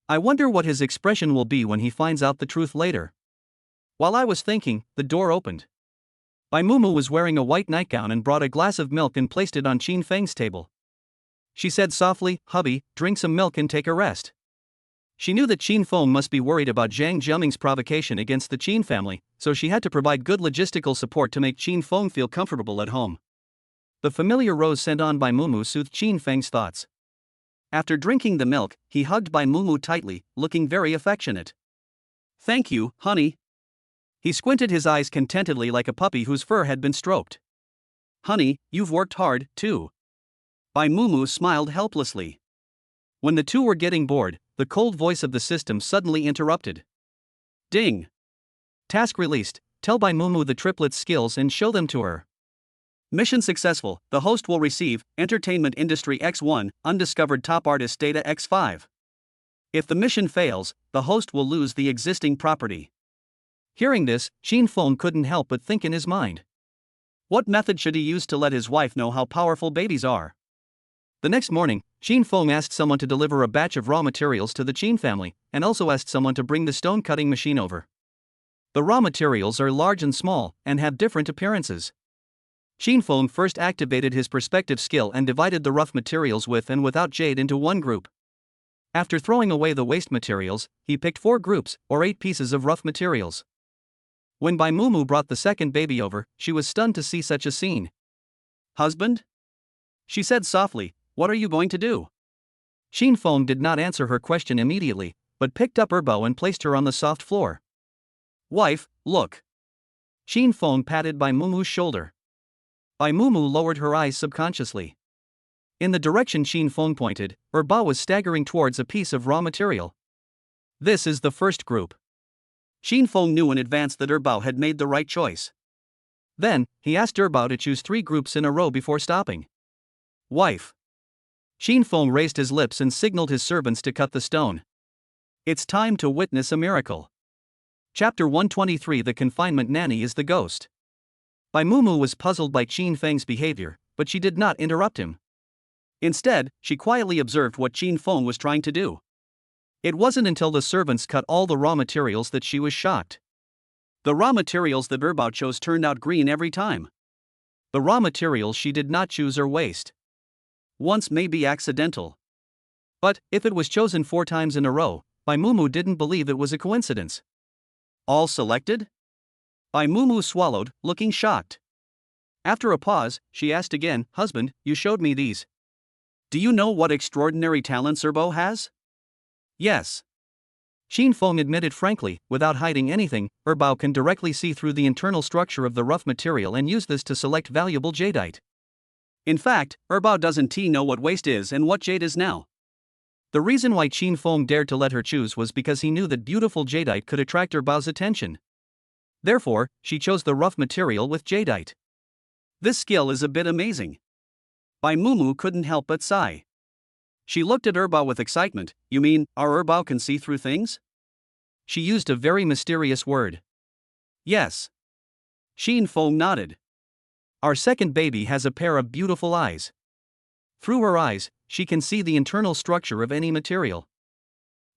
I wonder what his expression will be when he finds out the truth later. While I was thinking, the door opened. Bai Mumu was wearing a white nightgown and brought a glass of milk and placed it on Qin Feng's table. She said softly, Hubby, drink some milk and take a rest. She knew that Qin Feng must be worried about Zhang Jiaming's provocation against the Qin family, so she had to provide good logistical support to make Qin Feng feel comfortable at home. The familiar rose sent on by Mumu soothed Qin Feng's thoughts. After drinking the milk, he hugged Bai Mumu tightly, looking very affectionate. Thank you, honey. He squinted his eyes contentedly like a puppy whose fur had been stroked. Honey, you've worked hard, too. Bai Mumu smiled helplessly. When the two were getting bored, the cold voice of the system suddenly interrupted. Ding! Task released. Tell Bai Mumu the triplets' skills and show them to her. Mission successful. The host will receive Entertainment Industry X1, Undiscovered Top Artist Data X5. If the mission fails, the host will lose the existing property. Hearing this, Qin Feng couldn't help but think in his mind. What method should he use to let his wife know how powerful babies are? The next morning, Qin Feng asked someone to deliver a batch of raw materials to the Qin family, and also asked someone to bring the stone cutting machine over. The raw materials are large and small, and have different appearances. Qin Feng first activated his perspective skill and divided the rough materials with and without jade into one group. After throwing away the waste materials, he picked 4 groups, or 8 pieces of rough materials. When Bai Mumu brought the second baby over, she was stunned to see such a scene. Husband? She said softly, what are you going to do? Qin Feng did not answer her question immediately, but picked up her bow and placed her on the soft floor. Wife, look. Qin Feng patted Bai Mumu's shoulder. Bai Mumu lowered her eyes subconsciously. In the direction Qin Feng pointed, her bow was staggering towards a piece of raw material. This is the first group. Xin Feng knew in advance that Bao had made the right choice. Then, he asked Bao to choose 3 groups in a row before stopping. Wife. Xin Feng raised his lips and signaled his servants to cut the stone. It's time to witness a miracle. Chapter 123. The Confinement Nanny is the Ghost. Bai Mumu was puzzled by Qin Feng's behavior, but she did not interrupt him. Instead, she quietly observed what Qin Feng was trying to do. It wasn't until the servants cut all the raw materials that she was shocked. The raw materials that Bao chose turned out green every time. The raw materials she did not choose or waste. Once may be accidental. But, if it was chosen 4 times in a row, Bai Mumu didn't believe it was a coincidence. All selected? Bai Mumu swallowed, looking shocked. After a pause, she asked again, "Husband, you showed me these. Do you know what extraordinary talents Bao has?" "Yes." Xin Feng admitted frankly, without hiding anything. Bao can directly see through the internal structure of the rough material and use this to select valuable jadeite. In fact, Bao doesn't know what waste is and what jade is now. The reason why Qin Feng dared to let her choose was because he knew that beautiful jadeite could attract Bao's attention. Therefore, she chose the rough material with jadeite. This skill is a bit amazing. Bai Mumu couldn't help but sigh. She looked at Bao with excitement. "You mean, our Bao can see through things?" She used a very mysterious word. "Yes." Xin Feng nodded. "Our second baby has a pair of beautiful eyes. Through her eyes, she can see the internal structure of any material."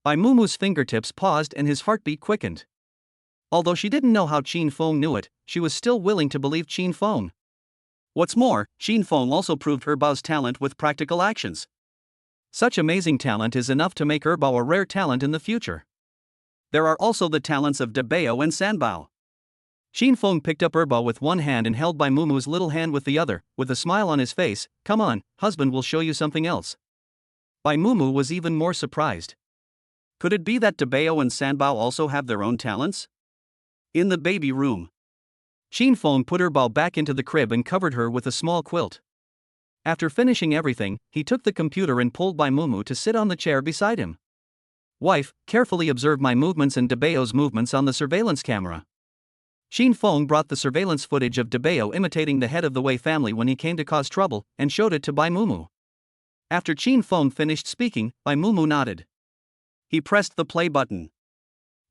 Bai Mumu's fingertips paused and his heartbeat quickened. Although she didn't know how Qin Feng knew it, she was still willing to believe Qin Feng. What's more, Qin Feng also proved Bao's talent with practical actions. Such amazing talent is enough to make Bao a rare talent in the future. There are also the talents of Bao and Sanbao. Qin Feng picked up Bao with one hand and held Bai Mumu's little hand with the other, with a smile on his face. "Come on, husband will show you something else." Bai Mumu was even more surprised. Could it be that Bao and Sanbao also have their own talents? In the baby room, Qin Feng put Bao back into the crib and covered her with a small quilt. After finishing everything, he took the computer and pulled Bai Mumu to sit on the chair beside him. "Wife, carefully observe my movements and Bao's movements on the surveillance camera." Qin Feng brought the surveillance footage of Bao imitating the head of the Wei family when he came to cause trouble, and showed it to Bai Mumu. After Qin Feng finished speaking, Bai Mumu nodded. He pressed the play button.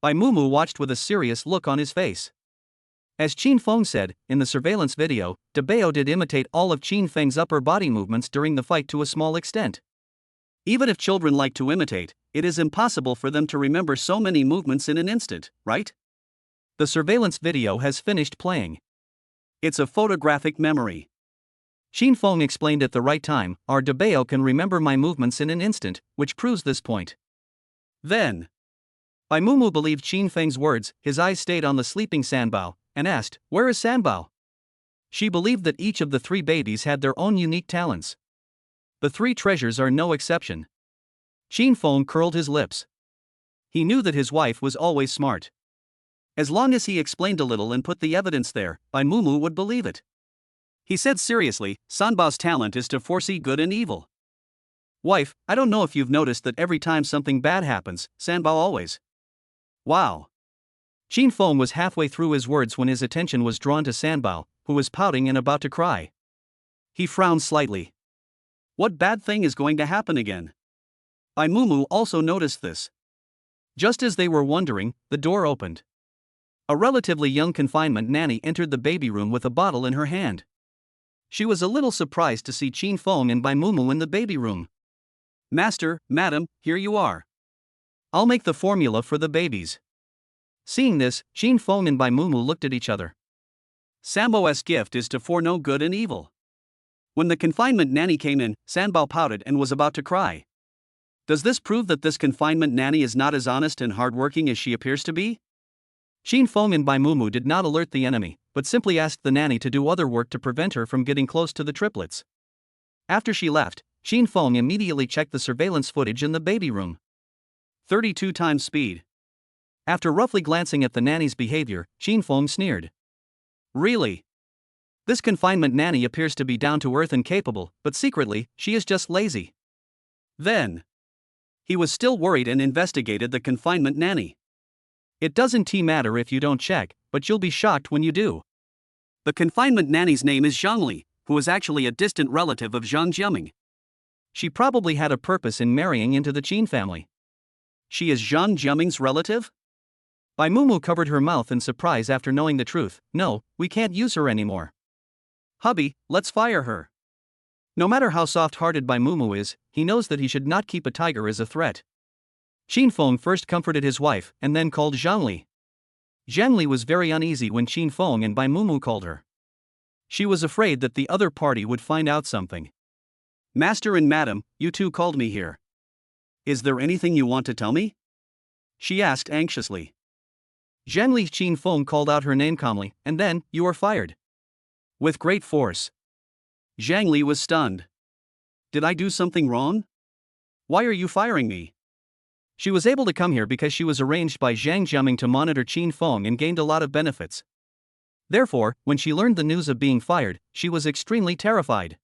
Bai Mumu watched with a serious look on his face. As Qin Feng said, in the surveillance video, Bao did imitate all of Qin Feng's upper body movements during the fight to a small extent. Even if children like to imitate, it is impossible for them to remember so many movements in an instant, right? The surveillance video has finished playing. It's a photographic memory. Qin Feng explained at the right time, our Bao can remember my movements in an instant, which proves this point. Then, Bai Mumu believed Qin Feng's words. His eyes stayed on the sleeping Sanbao, and asked, "Where is Sanbao?" She believed that each of the 3 babies had their own unique talents. The 3 treasures are no exception. Qin Feng curled his lips. He knew that his wife was always smart. As long as he explained a little and put the evidence there, Bai Mumu would believe it. He said seriously, "Sanbao's talent is to foresee good and evil. Wife, I don't know if you've noticed that every time something bad happens, Sanbao always." Wow. Qin Feng was halfway through his words when his attention was drawn to Sanbao, who was pouting and about to cry. He frowned slightly. What bad thing is going to happen again? Bai Mumu also noticed this. Just as they were wondering, the door opened. A relatively young confinement nanny entered the baby room with a bottle in her hand. She was a little surprised to see Qin Feng and Bai Mumu in the baby room. "Master, madam, here you are. I'll make the formula for the babies." Seeing this, Qin Feng and Bai Mumu looked at each other. Sanbao's gift is to foreknow good and evil. When the confinement nanny came in, Sanbao pouted and was about to cry. Does this prove that this confinement nanny is not as honest and hardworking as she appears to be? Qin Feng and Bai Mumu did not alert the enemy, but simply asked the nanny to do other work to prevent her from getting close to the triplets. After she left, Qin Feng immediately checked the surveillance footage in the baby room. 32 times speed. After roughly glancing at the nanny's behavior, Qin Feng sneered. Really? This confinement nanny appears to be down to earth and capable, but secretly, she is just lazy. Then, he was still worried and investigated the confinement nanny. It doesn't matter if you don't check, but you'll be shocked when you do. The confinement nanny's name is Zhangli, who is actually a distant relative of Zhang Jiaming. She probably had a purpose in marrying into the Qin family. She is Zhang Jiaming's relative? Bai Mumu covered her mouth in surprise after knowing the truth. No, we can't use her anymore. Hubby, let's fire her. No matter how soft-hearted Bai Mumu is, he knows that he should not keep a tiger as a threat. Qin Feng first comforted his wife and then called Zhangli. Zhangli was very uneasy when Qin Feng and Bai Mumu called her. She was afraid that the other party would find out something. Master and Madam, you two called me here. Is there anything you want to tell me? She asked anxiously. Zhangli Qin Feng called out her name calmly, and then, you are fired. With great force. Zhangli was stunned. Did I do something wrong? Why are you firing me? She was able to come here because she was arranged by Zhang Jiaming to monitor Qin Feng and gained a lot of benefits. Therefore, when she learned the news of being fired, she was extremely terrified.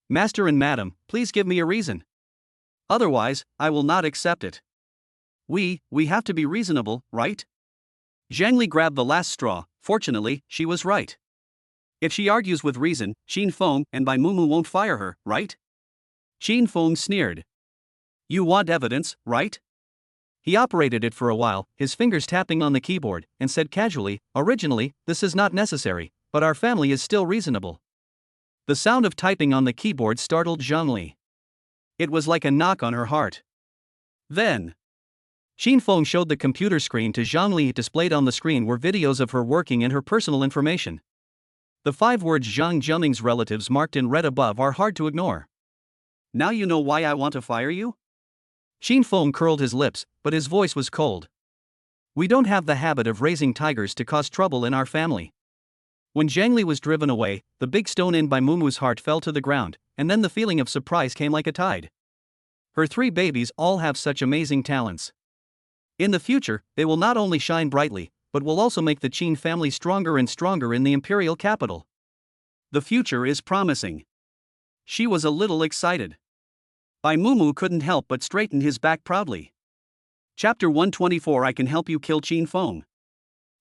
Master and Madam, please give me a reason. Otherwise, I will not accept it. We have to be reasonable, right? Zhangli grabbed the last straw. Fortunately, she was right. If she argues with reason, Qin Feng and Bai Mumu won't fire her, right? Qin Feng sneered. You want evidence, right? He operated it for a while, his fingers tapping on the keyboard, and said casually, originally, this is not necessary, but our family is still reasonable. The sound of typing on the keyboard startled Zhangli. It was like a knock on her heart. Then, Qin Feng showed the computer screen to Zhangli. Displayed on the screen were videos of her working and her personal information. The 5 words Zhang Jiaming's relatives marked in red above are hard to ignore. Now you know why I want to fire you? Qin Feng curled his lips, but his voice was cold. We don't have the habit of raising tigers to cause trouble in our family. When Zhangli was driven away, the big stone in Bai Mumu's heart fell to the ground, and then the feeling of surprise came like a tide. Her 3 babies all have such amazing talents. In the future, they will not only shine brightly, but will also make the Qin family stronger and stronger in the imperial capital. The future is promising. She was a little excited. Bai Mumu couldn't help but straighten his back proudly. Chapter 124. I can help you kill Qin Feng.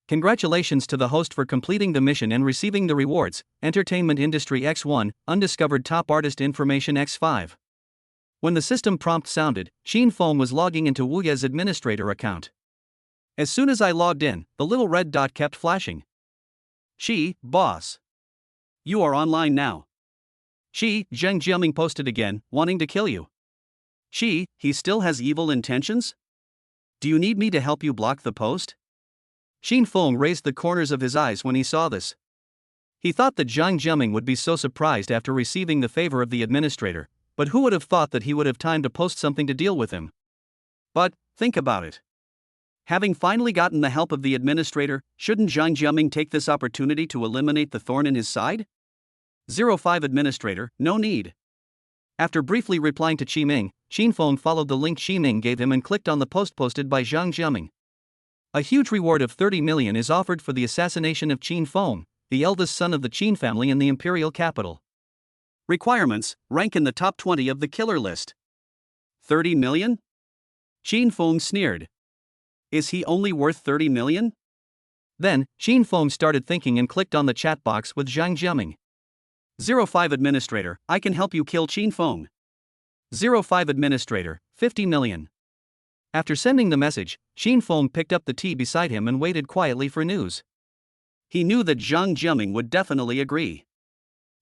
Congratulations to the host for completing the mission and receiving the rewards. Entertainment Industry X1, Undiscovered Top Artist Information X5. When the system prompt sounded, Qin Feng was logging into Wu Ye's administrator account. As soon as I logged in, the little red dot kept flashing. Boss. You are online now. Zhang Jiaming posted again, wanting to kill you. He still has evil intentions? Do you need me to help you block the post? Qin Feng raised the corners of his eyes when he saw this. He thought that Zhang Jiaming would be so surprised after receiving the favor of the administrator, but who would have thought that he would have time to post something to deal with him? But, think about it. Having finally gotten the help of the administrator, shouldn't Zhang Jiaming take this opportunity to eliminate the thorn in his side? 05 Administrator, no need. After briefly replying to Qi Ming, Qin Feng followed the link Qi Ming gave him and clicked on the post posted by Zhang Jiaming. A huge reward of 30 million is offered for the assassination of Qin Feng, the eldest son of the Qin family in the imperial capital. Requirements: rank in the top 20 of the killer list. 30 million? Qin Feng sneered. Is he only worth 30 million? Then, Qin Feng started thinking and clicked on the chat box with Zhang Jiaming. 05 Administrator, I can help you kill Qin Feng. 05 Administrator, 50 million. After sending the message, Qin Feng picked up the tea beside him and waited quietly for news. He knew that Zhang Jiaming would definitely agree.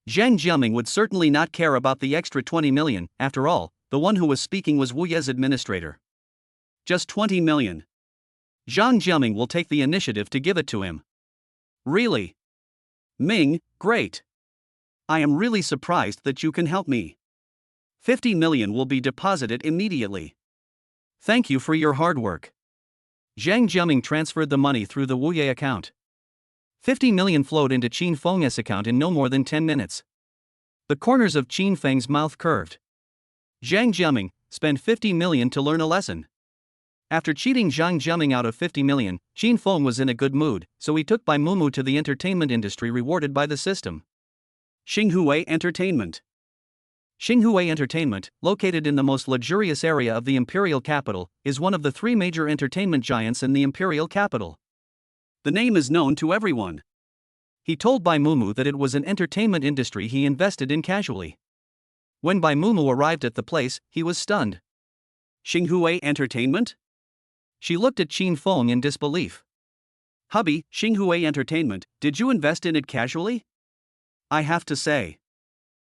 Zhang Jiaming would certainly not care about the extra 20 million, after all, the one who was speaking was Wu Ye's administrator. Just 20 million. Zhang Jiaming will take the initiative to give it to him. Really? Ming, great. I am really surprised that you can help me. 50 million will be deposited immediately. Thank you for your hard work. Zhang Jiaming transferred the money through the Wu Ye account. 50 million flowed into Qin Feng's account in no more than 10 minutes. The corners of Qin Feng's mouth curved. Zhang Jiaming, spend 50 million to learn a lesson. After cheating Zhang Jiaming out of 50 million, Qin Feng was in a good mood, so he took Bai Mumu to the entertainment industry rewarded by the system. Xinghue Entertainment. Xinghui Entertainment, located in the most luxurious area of the imperial capital, is one of the three major entertainment giants in the imperial capital. The name is known to everyone. He told Bai Mumu that it was an entertainment industry he invested in casually. When Bai Mumu arrived at the place, he was stunned. Xinghui Entertainment? She looked at Qin Feng in disbelief. Hubby, Xinghui Entertainment, did you invest in it casually? I have to say.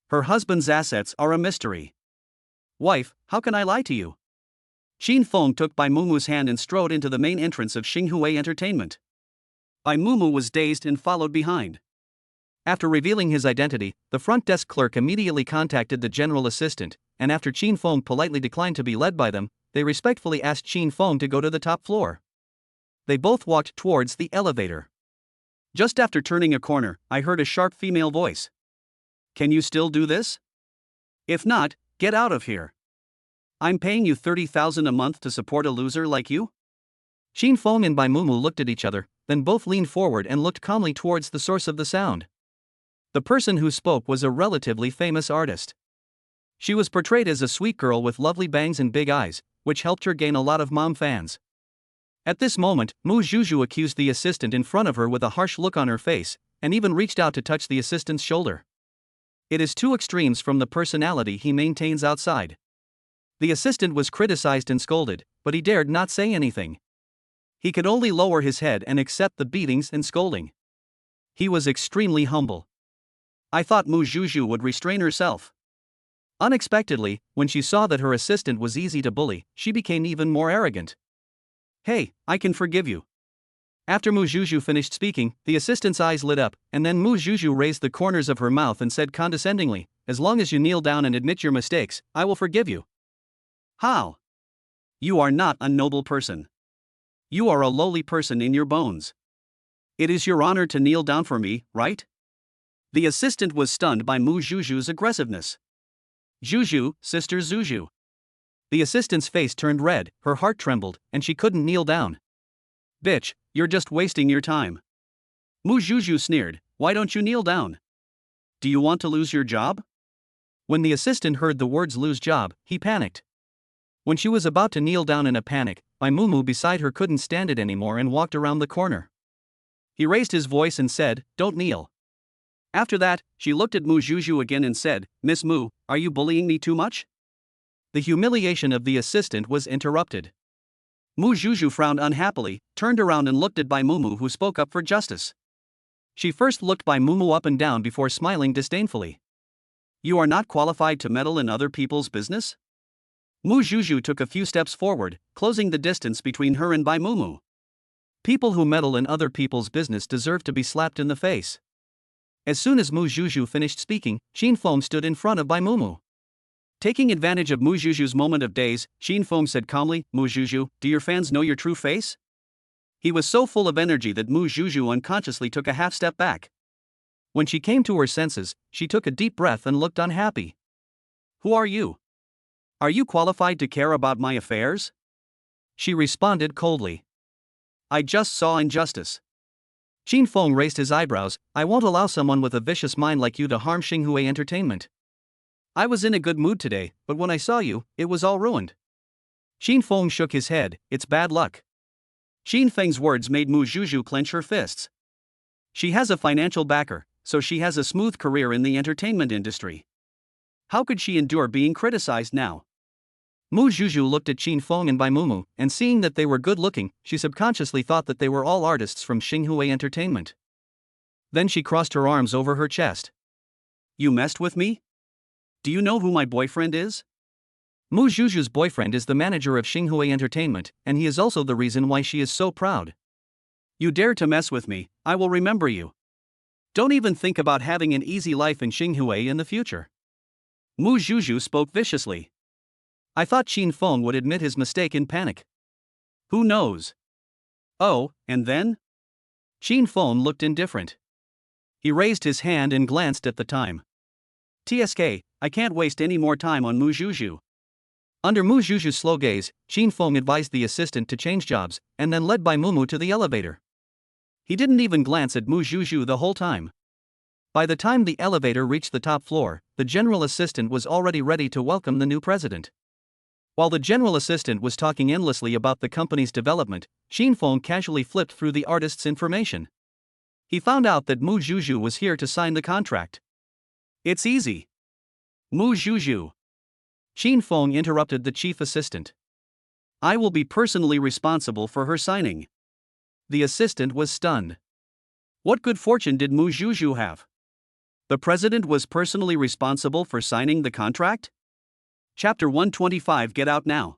Her husband's assets are a mystery. Wife, how can I lie to you? Qin Feng took Bai Mumu's hand and strode into the main entrance of Xinghui Entertainment. Bai Mumu was dazed and followed behind. After revealing his identity, the front desk clerk immediately contacted the general assistant, and after Qin Feng politely declined to be led by them, they respectfully asked Qin Feng to go to the top floor. They both walked towards the elevator. Just after turning a corner, I heard a sharp female voice. Can you still do this? If not, get out of here. I'm paying you 30,000 a month to support a loser like you? Qin Feng and Bai Mumu looked at each other, then both leaned forward and looked calmly towards the source of the sound. The person who spoke was a relatively famous artist. She was portrayed as a sweet girl with lovely bangs and big eyes, which helped her gain a lot of mom fans. At this moment, Mu Zhuzhu accused the assistant in front of her with a harsh look on her face, and even reached out to touch the assistant's shoulder. It is two extremes from the personality he maintains outside. The assistant was criticized and scolded, but he dared not say anything. He could only lower his head and accept the beatings and scolding. He was extremely humble. I thought Mu Zhuzhu would restrain herself. Unexpectedly, when she saw that her assistant was easy to bully, she became even more arrogant. Hey, I can forgive you. After Mu Zhuzhu finished speaking, the assistant's eyes lit up, and then Mu Zhuzhu raised the corners of her mouth and said condescendingly, as long as you kneel down and admit your mistakes, I will forgive you. How? You are not a noble person. You are a lowly person in your bones. It is your honor to kneel down for me, right? The assistant was stunned by Mu Zhuzhu's aggressiveness. Zhuzhu, Sister Zhuzhu. The assistant's face turned red, her heart trembled, and she couldn't kneel down. Bitch, you're just wasting your time. Mu Zhuzhu sneered, why don't you kneel down? Do you want to lose your job? When the assistant heard the words lose job, he panicked. When she was about to kneel down in a panic, Bai Mumu beside her couldn't stand it anymore and walked around the corner. He raised his voice and said, don't kneel. After that, she looked at Mu Zhuzhu again and said, Miss Mu, are you bullying me too much? The humiliation of the assistant was interrupted. Mu Zhuzhu frowned unhappily, turned around and looked at Bai Mumu, who spoke up for justice. She first looked Bai Mumu up and down before smiling disdainfully. You are not qualified to meddle in other people's business? Mu Zhuzhu took a few steps forward, closing the distance between her and Bai Mumu. People who meddle in other people's business deserve to be slapped in the face. As soon as Mu Zhuzhu finished speaking, Qin Feng stood in front of Bai Mumu. Taking advantage of Mu Zhuzhu's moment of daze, Qin Feng said calmly, Mu Zhuzhu, do your fans know your true face? He was so full of energy that Mu Zhuzhu unconsciously took a half step back. When she came to her senses, she took a deep breath and looked unhappy. Who are you? Are you qualified to care about my affairs? She responded coldly. I just saw injustice. Qin Feng raised his eyebrows. I won't allow someone with a vicious mind like you to harm Xinghui Entertainment. I was in a good mood today, but when I saw you, it was all ruined. Qin Feng shook his head, it's bad luck. Qin Feng's words made Mu Zhuzhu clench her fists. She has a financial backer, so she has a smooth career in the entertainment industry. How could she endure being criticized now? Mu Zhuzhu looked at Qin Feng and Bai Mumu, and seeing that they were good-looking, she subconsciously thought that they were all artists from Xinghui Entertainment. Then she crossed her arms over her chest. You messed with me? Do you know who my boyfriend is? Mu Zhuzhu's boyfriend is the manager of Xinghui Entertainment, and he is also the reason why she is so proud. You dare to mess with me, I will remember you. Don't even think about having an easy life in Xinghui in the future. Mu Zhuzhu spoke viciously. I thought Qin Feng would admit his mistake in panic. Who knows? Oh, and then? Qin Feng looked indifferent. He raised his hand and glanced at the time. TSK, I can't waste any more time on Mu Zhuzhu. Under Mu Zhuzhu's slow gaze, Qin Feng advised the assistant to change jobs, and then led Bai Mumu to the elevator. He didn't even glance at Mu Zhuzhu the whole time. By the time the elevator reached the top floor, the general assistant was already ready to welcome the new president. While the general assistant was talking endlessly about the company's development, Qin Feng casually flipped through the artist's information. He found out that Mu Zhuzhu was here to sign the contract. It's easy. Mu Zhuzhu. Qin Feng interrupted the chief assistant. I will be personally responsible for her signing. The assistant was stunned. What good fortune did Mu Zhuzhu have? The president was personally responsible for signing the contract? Chapter 125. Get out now.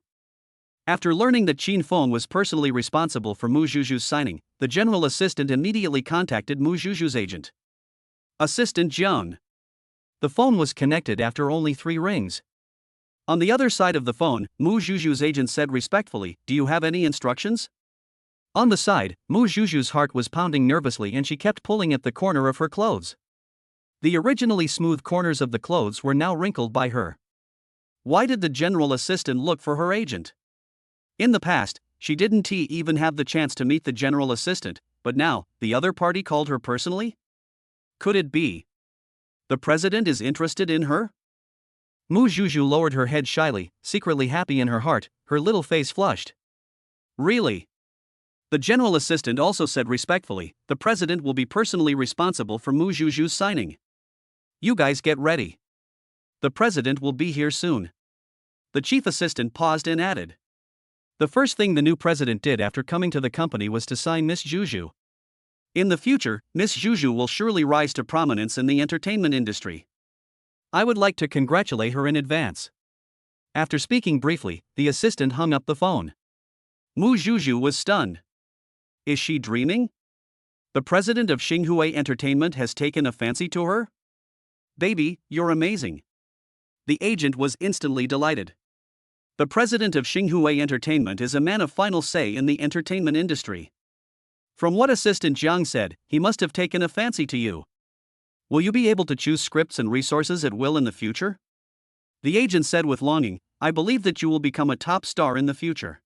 After learning that Qin Feng was personally responsible for Mu Zhuzhu's signing, the general assistant immediately contacted Mu Zhuzhu's agent. Assistant Jiang. The phone was connected after only 3 rings. On the other side of the phone, Mu Zhuzhu's agent said respectfully, "Do you have any instructions?" On the side, Mu Zhuzhu's heart was pounding nervously and she kept pulling at the corner of her clothes. The originally smooth corners of the clothes were now wrinkled by her. Why did the general assistant look for her agent? In the past, she didn't even have the chance to meet the general assistant, but now, the other party called her personally? Could it be the president is interested in her? Mu Zhuzhu lowered her head shyly, secretly happy in her heart, her little face flushed. Really? The general assistant also said respectfully, the president will be personally responsible for Mu Zhuzhu's signing. You guys get ready. The president will be here soon. The chief assistant paused and added. The first thing the new president did after coming to the company was to sign Miss Zhuzhu. In the future, Miss Zhuzhu will surely rise to prominence in the entertainment industry. I would like to congratulate her in advance. After speaking briefly, the assistant hung up the phone. Mu Zhuzhu was stunned. Is she dreaming? The president of Xinghui Entertainment has taken a fancy to her? Baby, you're amazing. The agent was instantly delighted. The president of Xinghui Entertainment is a man of final say in the entertainment industry. From what Assistant Jiang said, he must have taken a fancy to you. Will you be able to choose scripts and resources at will in the future? The agent said with longing, I believe that you will become a top star in the future.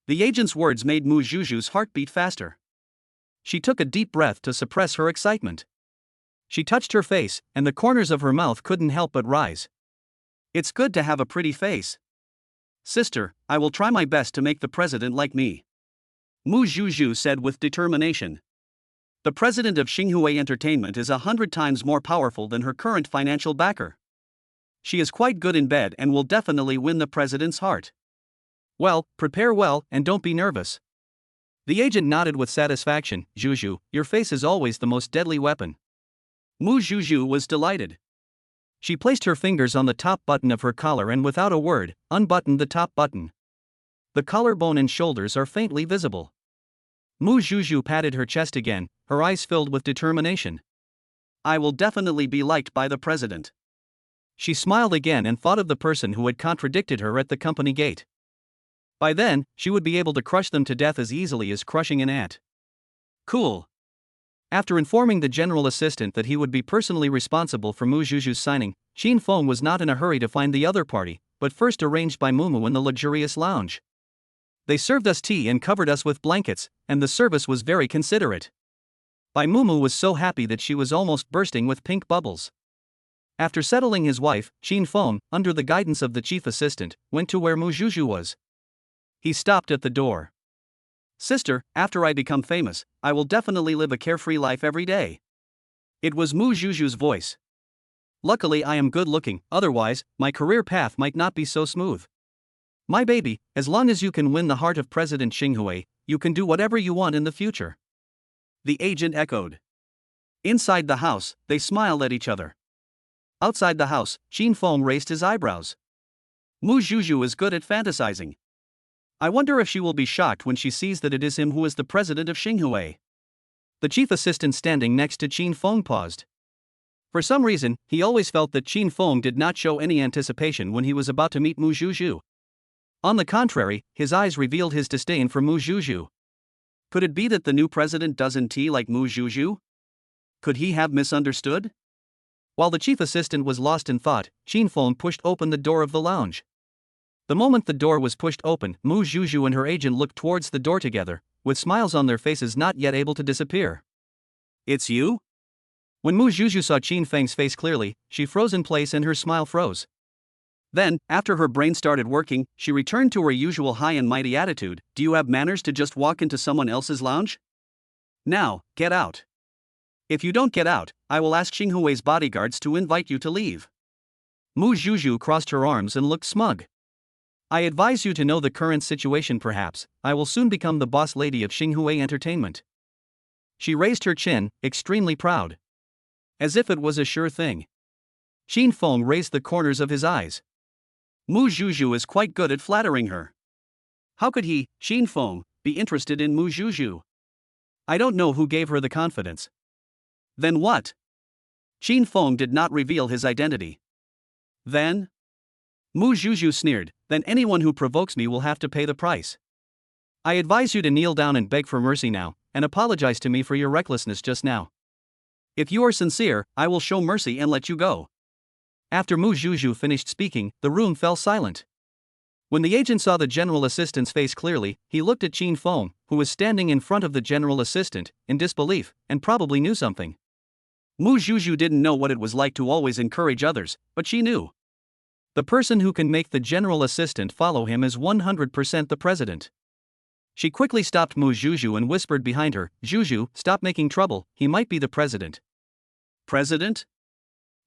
The agent's words made Mu Zhuzhu's heart beat faster. She took a deep breath to suppress her excitement. She touched her face, and the corners of her mouth couldn't help but rise. It's good to have a pretty face. Sister, I will try my best to make the president like me. Mu Zhuzhu said with determination. The president of Xinghui Entertainment is 100 times more powerful than her current financial backer. She is quite good in bed and will definitely win the president's heart. Well, prepare well and don't be nervous. The agent nodded with satisfaction. Zhuzhu, your face is always the most deadly weapon. Mu Zhuzhu was delighted. She placed her fingers on the top button of her collar and without a word, unbuttoned the top button. The collarbone and shoulders are faintly visible. Mu Zhuzhu patted her chest again, her eyes filled with determination. I will definitely be liked by the president. She smiled again and thought of the person who had contradicted her at the company gate. By then, she would be able to crush them to death as easily as crushing an ant. Cool. After informing the general assistant that he would be personally responsible for Mu Zhuzhu's signing, Qin Feng was not in a hurry to find the other party, but first arranged by Mumu in the luxurious lounge. They served us tea and covered us with blankets, and the service was very considerate. Bai Mumu was so happy that she was almost bursting with pink bubbles. After settling his wife, Qin Feng, under the guidance of the chief assistant, went to where Mu Zhuzhu was. He stopped at the door. Sister, after I become famous, I will definitely live a carefree life every day. It was Mu Zhuzhu's voice. Luckily I am good looking, otherwise, my career path might not be so smooth. My baby, as long as you can win the heart of President Xinghui, you can do whatever you want in the future. The agent echoed. Inside the house, they smiled at each other. Outside the house, Qin Feng raised his eyebrows. Mu Zhuzhu is good at fantasizing. I wonder if she will be shocked when she sees that it is him who is the president of Xinghui. The chief assistant standing next to Qin Feng paused. For some reason, he always felt that Qin Feng did not show any anticipation when he was about to meet Mu Zhuzhu. On the contrary, his eyes revealed his disdain for Mu Zhuzhu. Could it be that the new president doesn't like Mu Zhuzhu? Could he have misunderstood? While the chief assistant was lost in thought, Qin Feng pushed open the door of the lounge. The moment the door was pushed open, Mu Zhuzhu and her agent looked towards the door together, with smiles on their faces not yet able to disappear. It's you? When Mu Zhuzhu saw Qin Feng's face clearly, she froze in place and her smile froze. Then, after her brain started working, she returned to her usual high and mighty attitude. Do you have manners to just walk into someone else's lounge? Now, get out. If you don't get out, I will ask Xinghui's bodyguards to invite you to leave. Mu Zhuzhu crossed her arms and looked smug. I advise you to know the current situation perhaps. I will soon become the boss lady of Xinghui Entertainment. She raised her chin, extremely proud. As if it was a sure thing. Qin Feng raised the corners of his eyes. Mu Zhuzhu is quite good at flattering her. How could he, Qin Feng, be interested in Mu Zhuzhu? I don't know who gave her the confidence. Then what? Qin Feng did not reveal his identity. Then? Mu Zhuzhu sneered, then anyone who provokes me will have to pay the price. I advise you to kneel down and beg for mercy now, and apologize to me for your recklessness just now. If you are sincere, I will show mercy and let you go. After Mu Zhuzhu finished speaking, the room fell silent. When the agent saw the general assistant's face clearly, he looked at Qin Feng, who was standing in front of the general assistant, in disbelief, and probably knew something. Mu Zhuzhu didn't know what it was like to always encourage others, but she knew. The person who can make the general assistant follow him is 100% the president. She quickly stopped Mu Zhuzhu and whispered behind her, Zhuzhu, stop making trouble, he might be the president. President?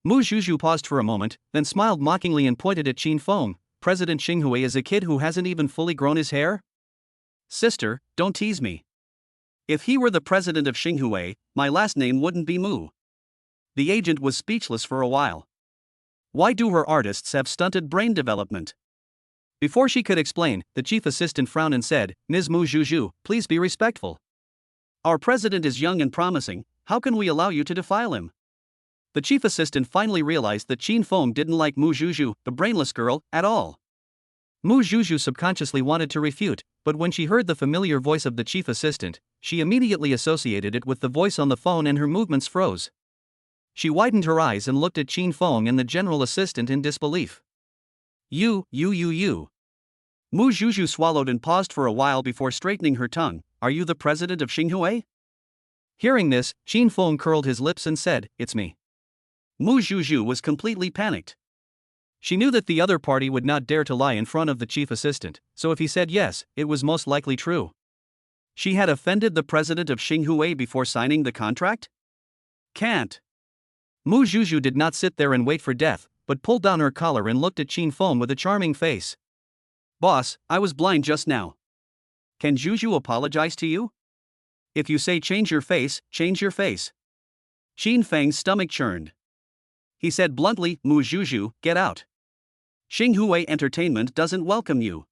Mu Zhuzhu paused for a moment, then smiled mockingly and pointed at Qin Feng. President Xinghui is a kid who hasn't even fully grown his hair? Sister, don't tease me. If he were the president of Xinghui, my last name wouldn't be Mu. The agent was speechless for a while. Why do her artists have stunted brain development? Before she could explain, the chief assistant frowned and said, Ms. Mu Zhuzhu, please be respectful. Our president is young and promising, how can we allow you to defile him? The chief assistant finally realized that Qin Feng didn't like Mu Zhuzhu, the brainless girl, at all. Mu Zhuzhu subconsciously wanted to refute, but when she heard the familiar voice of the chief assistant, she immediately associated it with the voice on the phone and her movements froze. She widened her eyes and looked at Qin Feng and the general assistant in disbelief. You. Mu Zhuzhu swallowed and paused for a while before straightening her tongue. Are you the president of Xinghui? Hearing this, Qin Feng curled his lips and said, It's me. Mu Zhuzhu was completely panicked. She knew that the other party would not dare to lie in front of the chief assistant, so if he said yes, it was most likely true. She had offended the president of Xinghui before signing the contract? Can't. Mu Zhuzhu did not sit there and wait for death, but pulled down her collar and looked at Qin Feng with a charming face. Boss, I was blind just now. Can Zhuzhu apologize to you? If you say change your face, change your face. Qin Feng's stomach churned. He said bluntly, Mu Zhuzhu, get out. Xinghui Entertainment doesn't welcome you.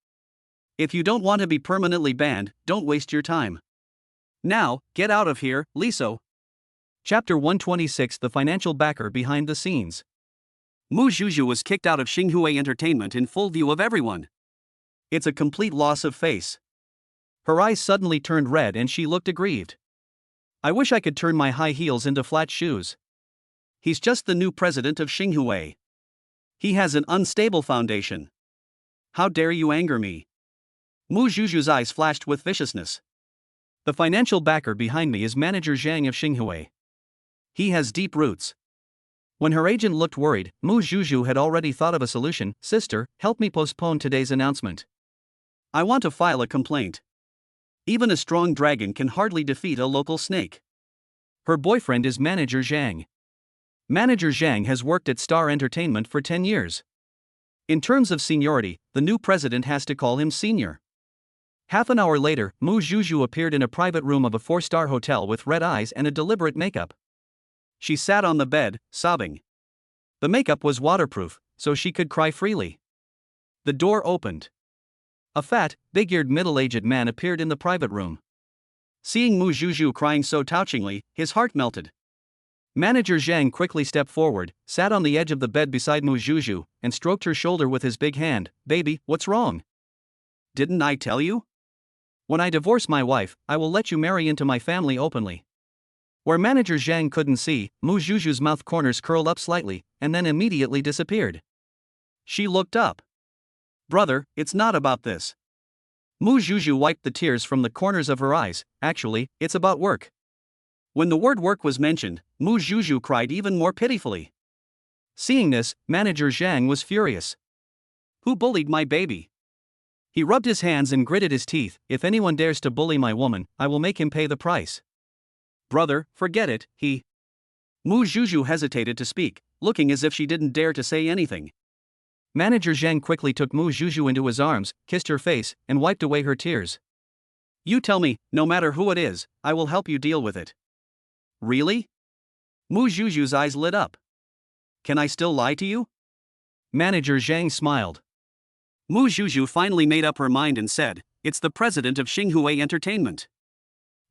If you don't want to be permanently banned, don't waste your time. Now, get out of here, Liso. Chapter 126 The Financial Backer Behind the Scenes. Mu Zhuzhu was kicked out of Xinghui Entertainment in full view of everyone. It's a complete loss of face. Her eyes suddenly turned red and she looked aggrieved. I wish I could turn my high heels into flat shoes. He's just the new president of Xinghui. He has an unstable foundation. How dare you anger me? Mu Zhuzhu's eyes flashed with viciousness. The financial backer behind me is manager Zhang of Xinghui. He has deep roots. When her agent looked worried, Mu Zhuzhu had already thought of a solution. Sister, help me postpone today's announcement. I want to file a complaint. Even a strong dragon can hardly defeat a local snake. Her boyfriend is manager Zhang. Manager Zhang has worked at Star Entertainment for 10 years. In terms of seniority, the new president has to call him senior. Half an hour later, Mu Zhuzhu appeared in a private room of a 4-star hotel with red eyes and a deliberate makeup. She sat on the bed, sobbing. The makeup was waterproof, so she could cry freely. The door opened. A fat, big-eared middle-aged man appeared in the private room. Seeing Mu Zhuzhu crying so touchingly, his heart melted. Manager Zhang quickly stepped forward, sat on the edge of the bed beside Mu Zhuzhu, and stroked her shoulder with his big hand. Baby, what's wrong? Didn't I tell you? When I divorce my wife, I will let you marry into my family openly. Where manager Zhang couldn't see, Mu Zhuzhu's mouth corners curled up slightly, and then immediately disappeared. She looked up. Brother, it's not about this. Mu Zhuzhu wiped the tears from the corners of her eyes. Actually, it's about work. When the word work was mentioned, Mu Zhuzhu cried even more pitifully. Seeing this, Manager Zhang was furious. Who bullied my baby? He rubbed his hands and gritted his teeth. If anyone dares to bully my woman, I will make him pay the price. Brother, forget it, Mu Zhuzhu hesitated to speak, looking as if she didn't dare to say anything. Manager Zhang quickly took Mu Zhuzhu into his arms, kissed her face, and wiped away her tears. You tell me, no matter who it is, I will help you deal with it. Really? Mu Zhuzhu's eyes lit up. Can I still lie to you? Manager Zhang smiled. Mu Zhuzhu finally made up her mind and said, it's the president of Xinghua Entertainment.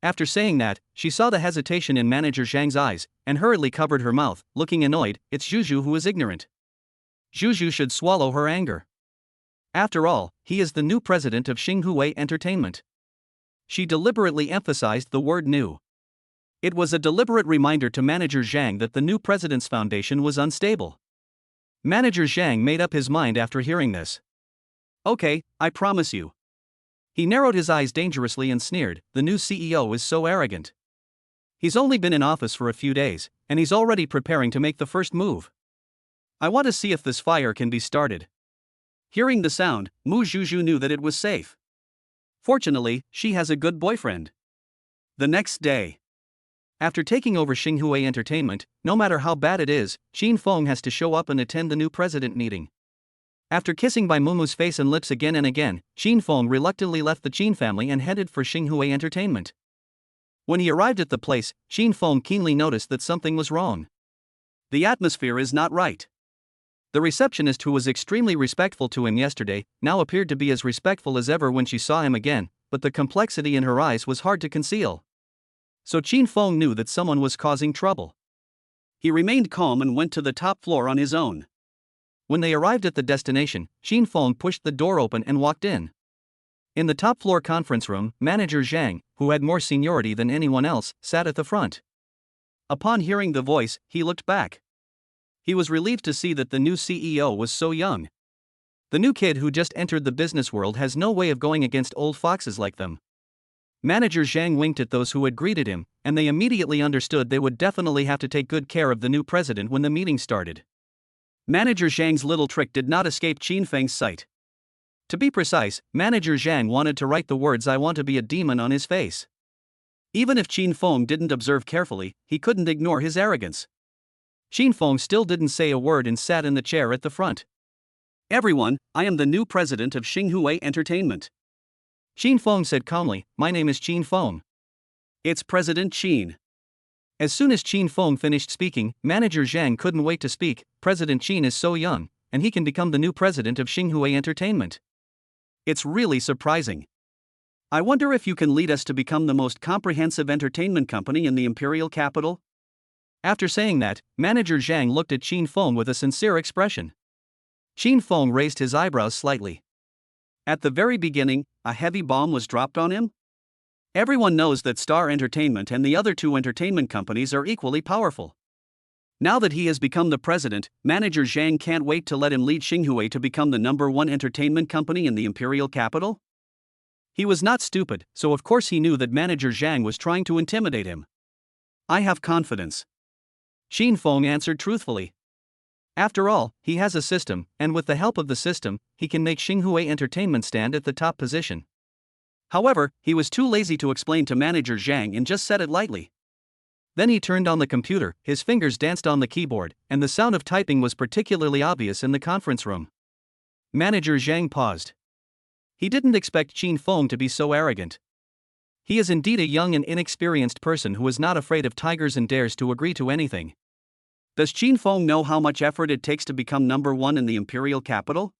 After saying that, she saw the hesitation in Manager Zhang's eyes, and hurriedly covered her mouth, looking annoyed. It's Zhuzhu who is ignorant. Zhuzhu should swallow her anger. After all, he is the new president of Xinghua Entertainment. She deliberately emphasized the word new. It was a deliberate reminder to Manager Zhang that the new president's foundation was unstable. Manager Zhang made up his mind after hearing this. Okay, I promise you. He narrowed his eyes dangerously and sneered, the new CEO is so arrogant. He's only been in office for a few days, and he's already preparing to make the first move. I want to see if this fire can be started. Hearing the sound, Mu Zhuzhu knew that it was safe. Fortunately, she has a good boyfriend. The next day. After taking over Xinghua Entertainment, no matter how bad it is, Qin Feng has to show up and attend the new president meeting. After kissing Bai Mumu's face and lips again and again, Qin Feng reluctantly left the Qin family and headed for Xinghua Entertainment. When he arrived at the place, Qin Feng keenly noticed that something was wrong. The atmosphere is not right. The receptionist, who was extremely respectful to him yesterday, now appeared to be as respectful as ever when she saw him again, but the complexity in her eyes was hard to conceal. So Qin Feng knew that someone was causing trouble. He remained calm and went to the top floor on his own. When they arrived at the destination, Qin Feng pushed the door open and walked in. In the top floor conference room, Manager Zhang, who had more seniority than anyone else, sat at the front. Upon hearing the voice, he looked back. He was relieved to see that the new CEO was so young. The new kid who just entered the business world has no way of going against old foxes like them. Manager Zhang winked at those who had greeted him, and they immediately understood they would definitely have to take good care of the new president when the meeting started. Manager Zhang's little trick did not escape Qin Feng's sight. To be precise, Manager Zhang wanted to write the words "I want to be a demon" on his face. Even if Qin Feng didn't observe carefully, he couldn't ignore his arrogance. Qin Feng still didn't say a word and sat in the chair at the front. Everyone, I am the new president of Xinghua Entertainment. Qin Feng said calmly, my name is Qin Feng. It's President Qin. As soon as Qin Feng finished speaking, Manager Zhang couldn't wait to speak. President Qin is so young, and he can become the new president of Xinghua Entertainment. It's really surprising. I wonder if you can lead us to become the most comprehensive entertainment company in the imperial capital? After saying that, Manager Zhang looked at Qin Feng with a sincere expression. Qin Feng raised his eyebrows slightly. At the very beginning, a heavy bomb was dropped on him? Everyone knows that Star Entertainment and the other two entertainment companies are equally powerful. Now that he has become the president, Manager Zhang can't wait to let him lead Xinghua to become the #1 entertainment company in the imperial capital? He was not stupid, so of course he knew that Manager Zhang was trying to intimidate him. I have confidence. Qin Feng answered truthfully. After all, he has a system, and with the help of the system, he can make Xinghua Entertainment stand at the top position. However, he was too lazy to explain to Manager Zhang and just said it lightly. Then he turned on the computer, his fingers danced on the keyboard, and the sound of typing was particularly obvious in the conference room. Manager Zhang paused. He didn't expect Qin Feng to be so arrogant. He is indeed a young and inexperienced person who is not afraid of tigers and dares to agree to anything. Does Qin Feng know how much effort it takes to become #1 in the imperial capital?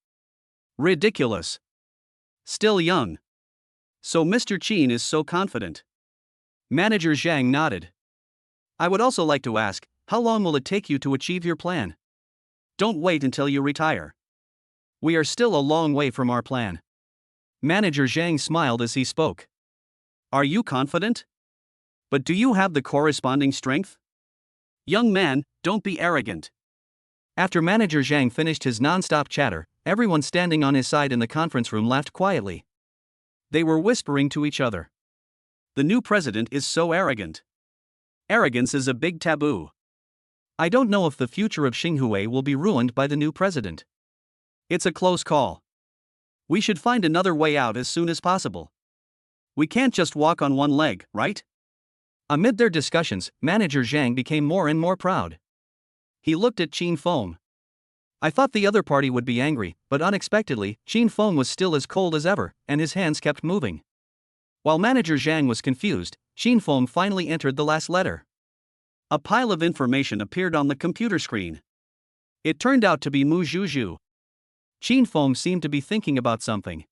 Ridiculous. Still young. So Mr. Qin is so confident. Manager Zhang nodded. I would also like to ask, how long will it take you to achieve your plan? Don't wait until you retire. We are still a long way from our plan. Manager Zhang smiled as he spoke. Are you confident? But do you have the corresponding strength? Young man, don't be arrogant. After Manager Zhang finished his non-stop chatter, everyone standing on his side in the conference room laughed quietly. They were whispering to each other. The new president is so arrogant. Arrogance is a big taboo. I don't know if the future of Xinhui will be ruined by the new president. It's a close call. We should find another way out as soon as possible. We can't just walk on one leg, right? Amid their discussions, Manager Zhang became more and more proud. He looked at Qin Feng. I thought the other party would be angry, but unexpectedly, Qin Feng was still as cold as ever, and his hands kept moving. While Manager Zhang was confused, Qin Feng finally entered the last letter. A pile of information appeared on the computer screen. It turned out to be Mu Zhuzhu. Qin Feng seemed to be thinking about something.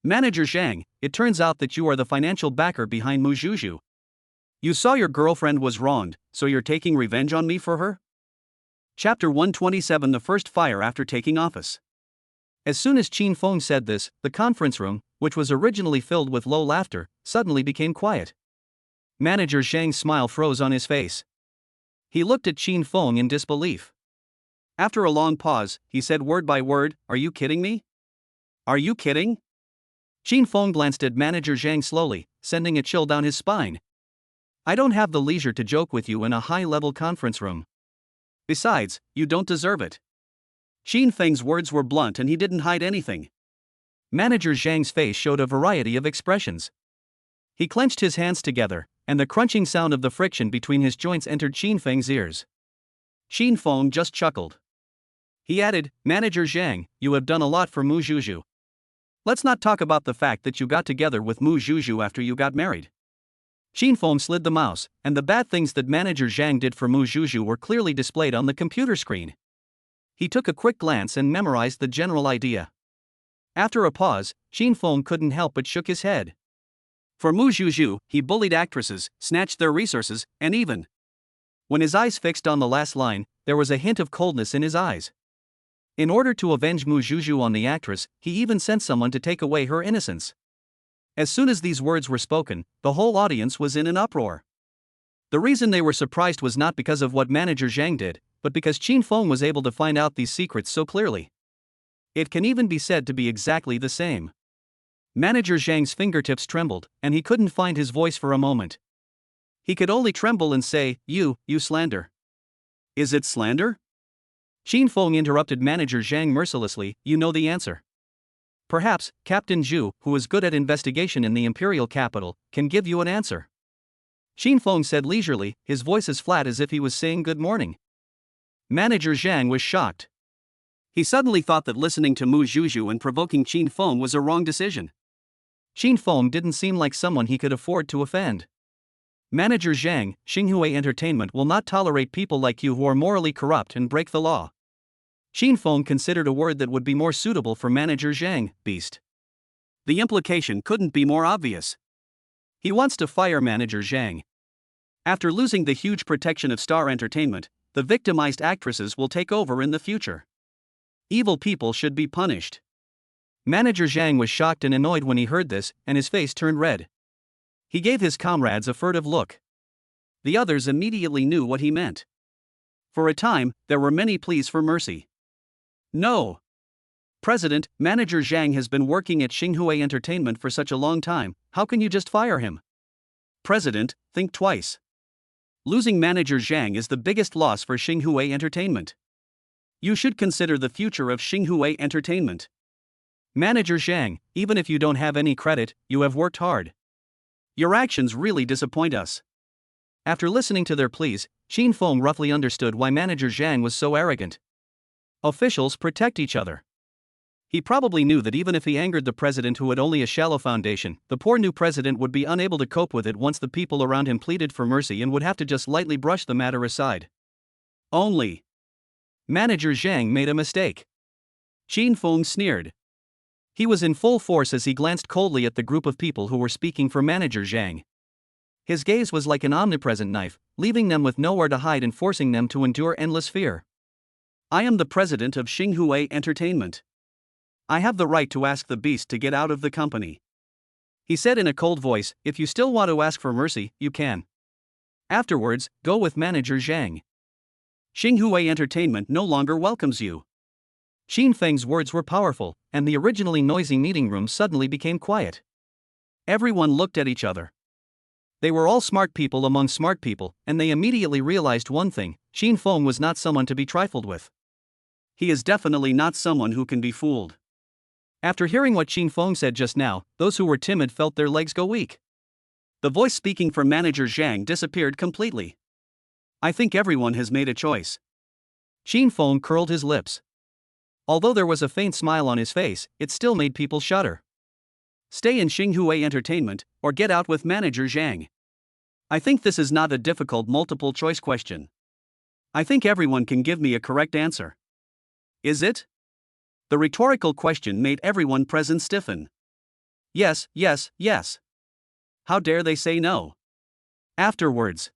Manager Zhang, it turns out that you are the financial backer behind Mu Zhuzhu. You saw your girlfriend was wronged, so you're taking revenge on me for her? Chapter 127 The First Fire After Taking Office. As soon as Qin Feng said this, the conference room, which was originally filled with low laughter, suddenly became quiet. Manager Zhang's smile froze on his face. He looked at Qin Feng in disbelief. After a long pause, he said word by word, "Are you kidding me? Are you kidding?" Qin Feng glanced at Manager Zhang slowly, sending a chill down his spine. I don't have the leisure to joke with you in a high-level conference room. Besides, you don't deserve it. Qin Feng's words were blunt and he didn't hide anything. Manager Zhang's face showed a variety of expressions. He clenched his hands together, and the crunching sound of the friction between his joints entered Qin Feng's ears. Qin Feng just chuckled. He added, Manager Zhang, you have done a lot for Mu Zhuzhu. Let's not talk about the fact that you got together with Mu Zhuzhu after you got married. Qin Feng slid the mouse, and the bad things that Manager Zhang did for Mu Zhuzhu were clearly displayed on the computer screen. He took a quick glance and memorized the general idea. After a pause, Qin Feng couldn't help but shook his head. For Mu Zhuzhu, he bullied actresses, snatched their resources, and even. When his eyes fixed on the last line, there was a hint of coldness in his eyes. In order to avenge Mu Zhuzhu on the actress, he even sent someone to take away her innocence. As soon as these words were spoken, the whole audience was in an uproar. The reason they were surprised was not because of what Manager Zhang did, but because Qin Feng was able to find out these secrets so clearly. It can even be said to be exactly the same. Manager Zhang's fingertips trembled, and he couldn't find his voice for a moment. He could only tremble and say, you slander. Is it slander? Qin Feng interrupted Manager Zhang mercilessly, you know the answer. Perhaps, Captain Zhu, who is good at investigation in the imperial capital, can give you an answer. Qin Feng said leisurely, his voice as flat as if he was saying good morning. Manager Zhang was shocked. He suddenly thought that listening to Mu Zhuzhu and provoking Qin Feng was a wrong decision. Qin Feng didn't seem like someone he could afford to offend. Manager Zhang, Xinhui Entertainment will not tolerate people like you who are morally corrupt and break the law. Qin Feng considered a word that would be more suitable for Manager Zhang, beast. The implication couldn't be more obvious. He wants to fire Manager Zhang. After losing the huge protection of Star Entertainment, the victimized actresses will take over in the future. Evil people should be punished. Manager Zhang was shocked and annoyed when he heard this, and his face turned red. He gave his comrades a furtive look. The others immediately knew what he meant. For a time, there were many pleas for mercy. No. President, Manager Zhang has been working at Xinhui Entertainment for such a long time, how can you just fire him? President, think twice. Losing Manager Zhang is the biggest loss for Xinhui Entertainment. You should consider the future of Xinhui Entertainment. Manager Zhang, even if you don't have any credit, you have worked hard. Your actions really disappoint us. After listening to their pleas, Qin Feng roughly understood why Manager Zhang was so arrogant. Officials protect each other. He probably knew that even if he angered the president who had only a shallow foundation, the poor new president would be unable to cope with it once the people around him pleaded for mercy and would have to just lightly brush the matter aside. Only. Manager Zhang made a mistake. Qin Feng sneered. He was in full force as he glanced coldly at the group of people who were speaking for Manager Zhang. His gaze was like an omnipresent knife, leaving them with nowhere to hide and forcing them to endure endless fear. I am the president of Xinhui Entertainment. I have the right to ask the beast to get out of the company. He said in a cold voice, if you still want to ask for mercy, you can. Afterwards, go with Manager Zhang. Xinhui Entertainment no longer welcomes you. Qin Feng's words were powerful, and the originally noisy meeting room suddenly became quiet. Everyone looked at each other. They were all smart people among smart people, and they immediately realized one thing: Xin Feng was not someone to be trifled with. He is definitely not someone who can be fooled. After hearing what Xin Feng said just now, those who were timid felt their legs go weak. The voice speaking for Manager Zhang disappeared completely. I think everyone has made a choice. Xin Feng curled his lips. Although there was a faint smile on his face, it still made people shudder. Stay in Xinghua Entertainment, or get out with Manager Zhang. I think this is not a difficult multiple choice question. I think everyone can give me a correct answer. Is it? The rhetorical question made everyone present stiffen. Yes, yes, yes. How dare they say no? Afterwards,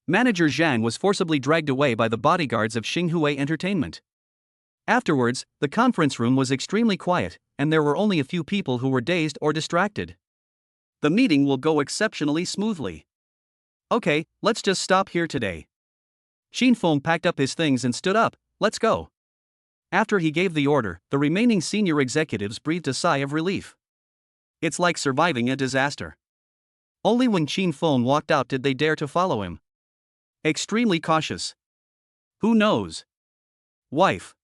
Manager Zhang was forcibly dragged away by the bodyguards of Xinghua Entertainment. Afterwards, the conference room was extremely quiet, and there were only a few people who were dazed or distracted. The meeting will go exceptionally smoothly. Okay, let's just stop here today. Xin Feng packed up his things and stood up. Let's go. After he gave the order, the remaining senior executives breathed a sigh of relief. It's like surviving a disaster. Only when Xin Feng walked out did they dare to follow him. Extremely cautious. Who knows? Wife.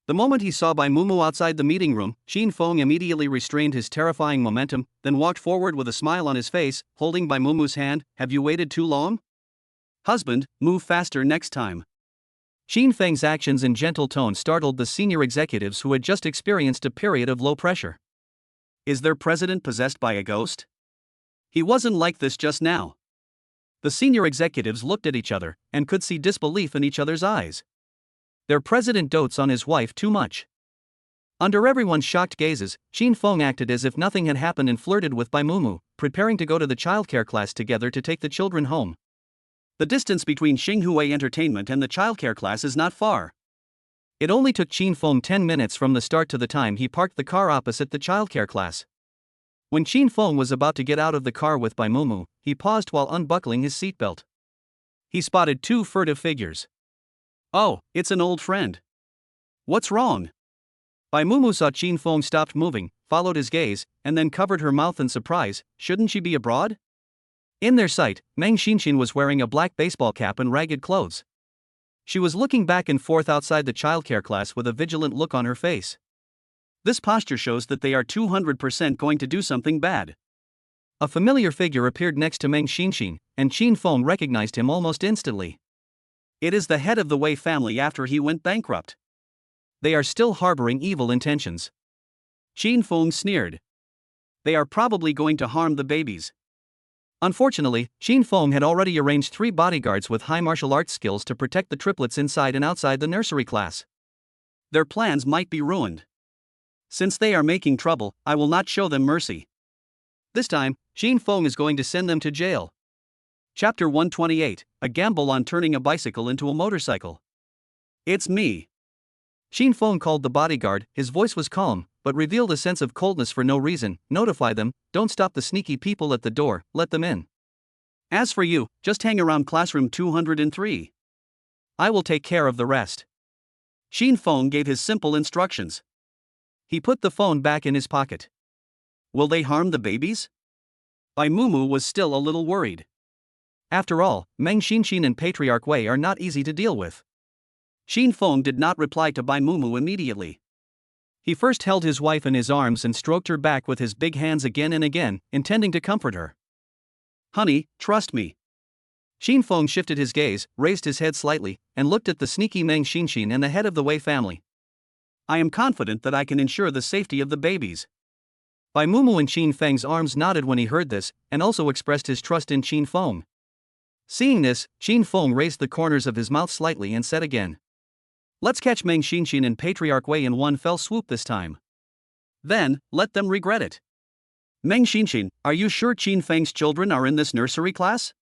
The moment he saw Bai Mumu outside the meeting room, Xin Feng immediately restrained his terrifying momentum, then walked forward with a smile on his face, holding Bai Mumu's hand. Have you waited too long? Husband, move faster next time. Xin Feng's actions and gentle tone startled the senior executives who had just experienced a period of low pressure. Is their president possessed by a ghost? He wasn't like this just now. The senior executives looked at each other and could see disbelief in each other's eyes. Their president dotes on his wife too much. Under everyone's shocked gazes, Xin Feng acted as if nothing had happened and flirted with Bai Mumu, preparing to go to the childcare class together to take the children home. The distance between Xinghua Entertainment and the childcare class is not far. It only took Xin Feng 10 minutes from the start to the time he parked the car opposite the childcare class. When Xin Feng was about to get out of the car with Bai Mumu, he paused while unbuckling his seatbelt. He spotted two furtive figures. Oh, it's an old friend. What's wrong? Bai Mumu saw Xin Feng stopped moving, followed his gaze, and then covered her mouth in surprise. Shouldn't she be abroad? In their sight, Meng Xinxin was wearing a black baseball cap and ragged clothes. She was looking back and forth outside the childcare class with a vigilant look on her face. This posture shows that they are 200% going to do something bad. A familiar figure appeared next to Meng Xinxin, and Xin Feng recognized him almost instantly. It is the head of the Wei family after he went bankrupt. They are still harboring evil intentions. Xin Feng sneered. They are probably going to harm the babies. Unfortunately, Xin Feng had already arranged 3 bodyguards with high martial arts skills to protect the triplets inside and outside the nursery class. Their plans might be ruined. Since they are making trouble, I will not show them mercy. This time, Xin Feng is going to send them to jail. Chapter 128, A Gamble on Turning a Bicycle into a Motorcycle. It's me. Xin Feng called the bodyguard. His voice was calm, but revealed a sense of coldness for no reason. Notify them, don't stop the sneaky people at the door, let them in. As for you, just hang around classroom 203. I will take care of the rest. Xin Feng gave his simple instructions. He put the phone back in his pocket. Will they harm the babies? Bai Mumu was still a little worried. After all, Meng Xinxin and Patriarch Wei are not easy to deal with. Xin Feng did not reply to Bai Mumu immediately. He first held his wife in his arms and stroked her back with his big hands again and again, intending to comfort her. Honey, trust me. Xin Feng shifted his gaze, raised his head slightly, and looked at the sneaky Meng Xinxin and the head of the Wei family. I am confident that I can ensure the safety of the babies. Bai Mumu and Xin Feng's arms nodded when he heard this, and also expressed his trust in Xin Feng. Seeing this, Xin Feng raised the corners of his mouth slightly and said again. Let's catch Meng Xinxin and Patriarch Wei in one fell swoop this time. Then, let them regret it. Meng Xinxin, are you sure Xin Feng's children are in this nursery class?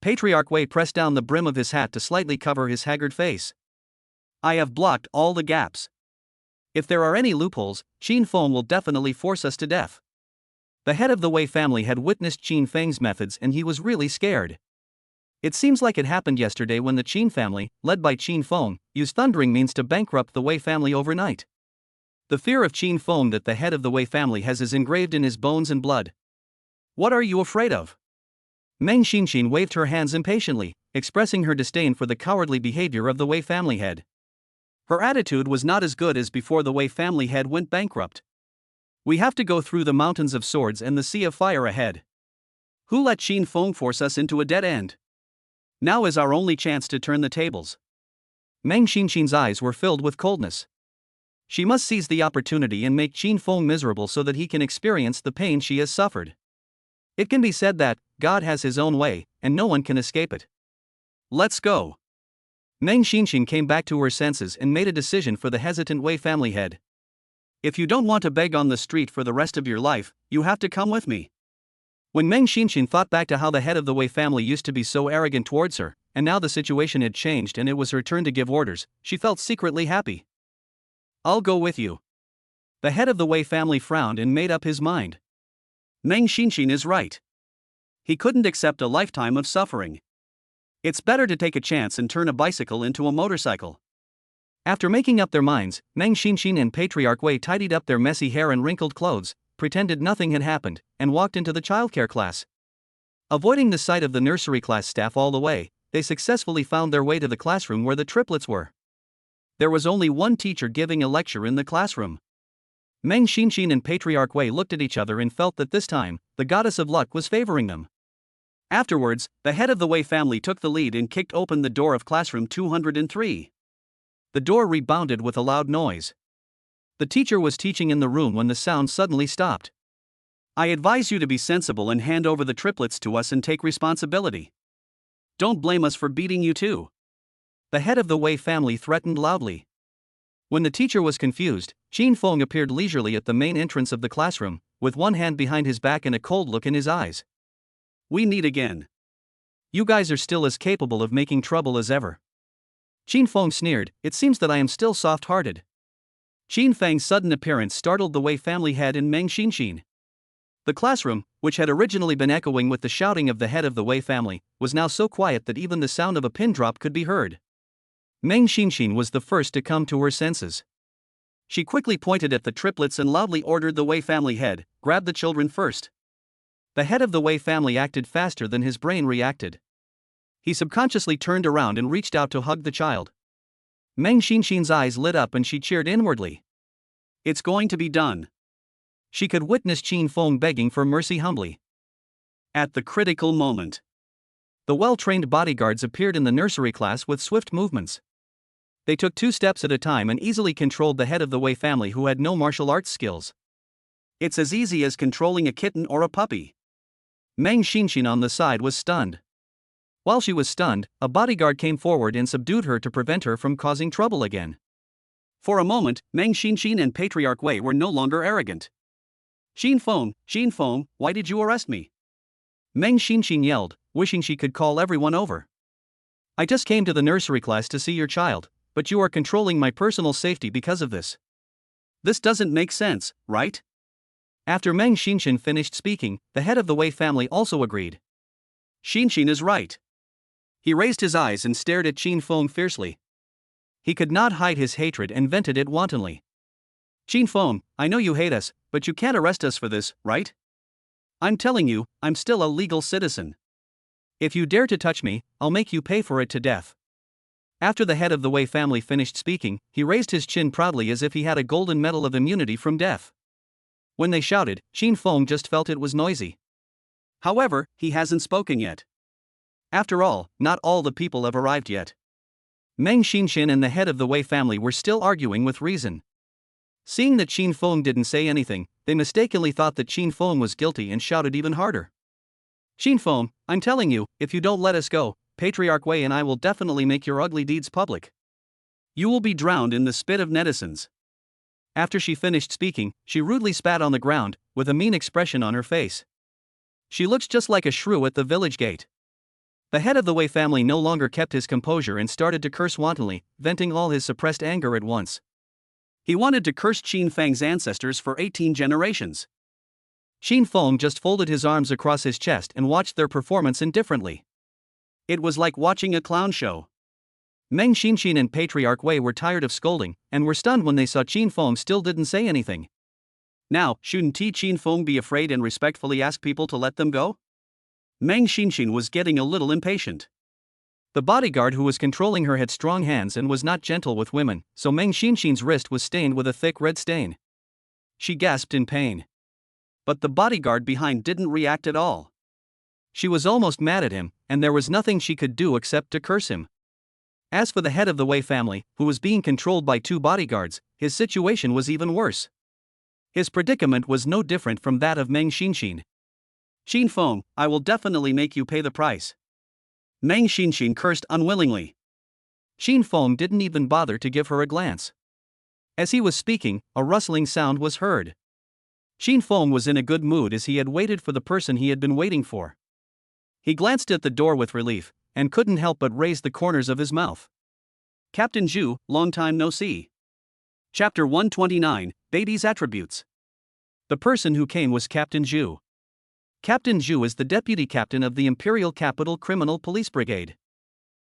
Patriarch Wei pressed down the brim of his hat to slightly cover his haggard face. I have blocked all the gaps. If there are any loopholes, Xin Feng will definitely force us to death. The head of the Wei family had witnessed Xin Feng's methods and he was really scared. It seems like it happened yesterday when the Qin family, led by Xin Feng, used thundering means to bankrupt the Wei family overnight. The fear of Xin Feng that the head of the Wei family has is engraved in his bones and blood. What are you afraid of? Meng Xinxin waved her hands impatiently, expressing her disdain for the cowardly behavior of the Wei family head. Her attitude was not as good as before the Wei family head went bankrupt. We have to go through the mountains of swords and the sea of fire ahead. Who let Qin Feng force us into a dead end? Now is our only chance to turn the tables. Meng Xinxin's eyes were filled with coldness. She must seize the opportunity and make Qin Feng miserable so that he can experience the pain she has suffered. It can be said that God has his own way, and no one can escape it. Let's go. Meng Xinxin came back to her senses and made a decision for the hesitant Wei family head. If you don't want to beg on the street for the rest of your life, you have to come with me. When Meng Xinxin thought back to how the head of the Wei family used to be so arrogant towards her, and now the situation had changed and it was her turn to give orders, she felt secretly happy. I'll go with you. The head of the Wei family frowned and made up his mind. Meng Xinxin is right. He couldn't accept a lifetime of suffering. It's better to take a chance and turn a bicycle into a motorcycle. After making up their minds, Meng Xinxin and Patriarch Wei tidied up their messy hair and wrinkled clothes, pretended nothing had happened, and walked into the childcare class. Avoiding the sight of the nursery class staff all the way, they successfully found their way to the classroom where the triplets were. There was only one teacher giving a lecture in the classroom. Meng Xinxin and Patriarch Wei looked at each other and felt that this time, the goddess of luck was favoring them. Afterwards, the head of the Wei family took the lead and kicked open the door of classroom 203. The door rebounded with a loud noise. The teacher was teaching in the room when the sound suddenly stopped. I advise you to be sensible and hand over the triplets to us and take responsibility. Don't blame us for beating you too. The head of the Wei family threatened loudly. When the teacher was confused, Qin Feng appeared leisurely at the main entrance of the classroom, with one hand behind his back and a cold look in his eyes. We meet again. You guys are still as capable of making trouble as ever. Qin Feng sneered, it seems that I am still soft-hearted. Qin Feng's sudden appearance startled the Wei family head and Meng Xinxin. The classroom, which had originally been echoing with the shouting of the head of the Wei family, was now so quiet that even the sound of a pin drop could be heard. Meng Xinxin was the first to come to her senses. She quickly pointed at the triplets and loudly ordered the Wei family head, grab the children first. The head of the Wei family acted faster than his brain reacted. He subconsciously turned around and reached out to hug the child. Meng Xinxin's eyes lit up and she cheered inwardly. It's going to be done. She could witness Qin Feng begging for mercy humbly. At the critical moment, the well-trained bodyguards appeared in the nursery class with swift movements. They took 2 steps at a time and easily controlled the head of the Wei family who had no martial arts skills. It's as easy as controlling a kitten or a puppy. Meng Xinxin on the side was stunned. While she was stunned, a bodyguard came forward and subdued her to prevent her from causing trouble again. For a moment, Meng Xinxin and Patriarch Wei were no longer arrogant. Qin Feng, why did you arrest me? Meng Xinxin yelled, wishing she could call everyone over. I just came to the nursery class to see your child, but you are controlling my personal safety because of this. This doesn't make sense, right? After Meng Xinxin finished speaking, the head of the Wei family also agreed. Xinxin is right. He raised his eyes and stared at Qin Feng fiercely. He could not hide his hatred and vented it wantonly. Qin Feng, I know you hate us, but you can't arrest us for this, right? I'm telling you, I'm still a legal citizen. If you dare to touch me, I'll make you pay for it to death. After the head of the Wei family finished speaking, he raised his chin proudly as if he had a golden medal of immunity from death. When they shouted, Qin Feng just felt it was noisy. However, he hasn't spoken yet. After all, not all the people have arrived yet. Meng Xinxin and the head of the Wei family were still arguing with reason. Seeing that Qin Feng didn't say anything, they mistakenly thought that Qin Feng was guilty and shouted even harder. Qin Feng, I'm telling you, if you don't let us go, Patriarch Wei and I will definitely make your ugly deeds public. You will be drowned in the spit of netizens. After she finished speaking, she rudely spat on the ground, with a mean expression on her face. She looks just like a shrew at the village gate. The head of the Wei family no longer kept his composure and started to curse wantonly, venting all his suppressed anger at once. He wanted to curse Qin Feng's ancestors for 18 generations. Qin Feng just folded his arms across his chest and watched their performance indifferently. It was like watching a clown show. Meng Xinxin and Patriarch Wei were tired of scolding, and were stunned when they saw Qin Feng still didn't say anything. Now, shouldn't Qin Feng be afraid and respectfully ask people to let them go? Meng Xinxin was getting a little impatient. The bodyguard who was controlling her had strong hands and was not gentle with women, so Meng Xinxin's wrist was stained with a thick red stain. She gasped in pain. But the bodyguard behind didn't react at all. She was almost mad at him, and there was nothing she could do except to curse him. As for the head of the Wei family, who was being controlled by 2 bodyguards, his situation was even worse. His predicament was no different from that of Meng Xinxin. "Xin Feng, I will definitely make you pay the price." Meng Xinxin cursed unwillingly. Xin Feng didn't even bother to give her a glance. As he was speaking, a rustling sound was heard. Xin Feng was in a good mood as he had waited for the person he had been waiting for. He glanced at the door with relief, and couldn't help but raise the corners of his mouth. "Captain Zhu, long time no see." Chapter 129, Baby's Attributes. The person who came was Captain Zhu. Captain Zhu is the deputy captain of the Imperial Capital Criminal Police Brigade.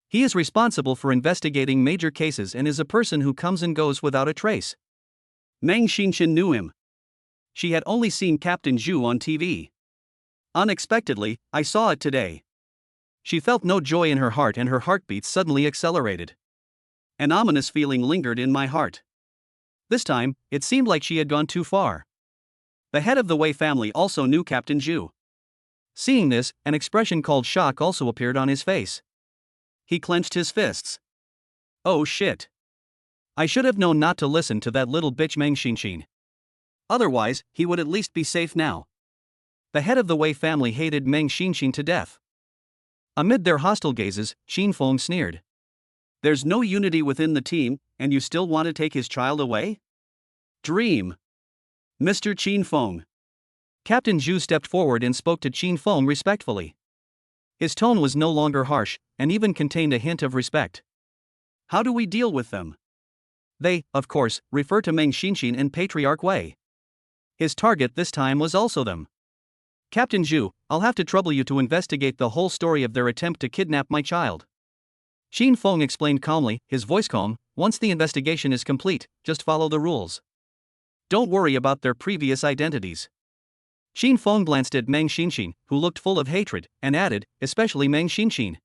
He is responsible for investigating major cases and is a person who comes and goes without a trace. Meng Xinxin knew him. She had only seen Captain Zhu on TV. "Unexpectedly, I saw it today." She felt no joy in her heart and her heartbeat suddenly accelerated. An ominous feeling lingered in my heart. This time, it seemed like she had gone too far. The head of the Wei family also knew Captain Zhu. Seeing this, an expression called shock also appeared on his face. He clenched his fists. "Oh shit. I should have known not to listen to that little bitch Meng Xinxin. Otherwise, he would at least be safe now." The head of the Wei family hated Meng Xinxin to death. Amid their hostile gazes, Xin Feng sneered. "There's no unity within the team, and you still want to take his child away? Dream. Mr. Xin Feng." Captain Zhu stepped forward and spoke to Xin Feng respectfully. His tone was no longer harsh, and even contained a hint of respect. "How do we deal with them?" They, of course, refer to Meng Xinxin and Patriarch Wei. His target this time was also them. "Captain Zhu, I'll have to trouble you to investigate the whole story of their attempt to kidnap my child." Xin Feng explained calmly, his voice calm. "Once the investigation is complete, just follow the rules. Don't worry about their previous identities." Xin Feng glanced at Meng Xinxin, who looked full of hatred, and added, "Especially Meng Xinxin.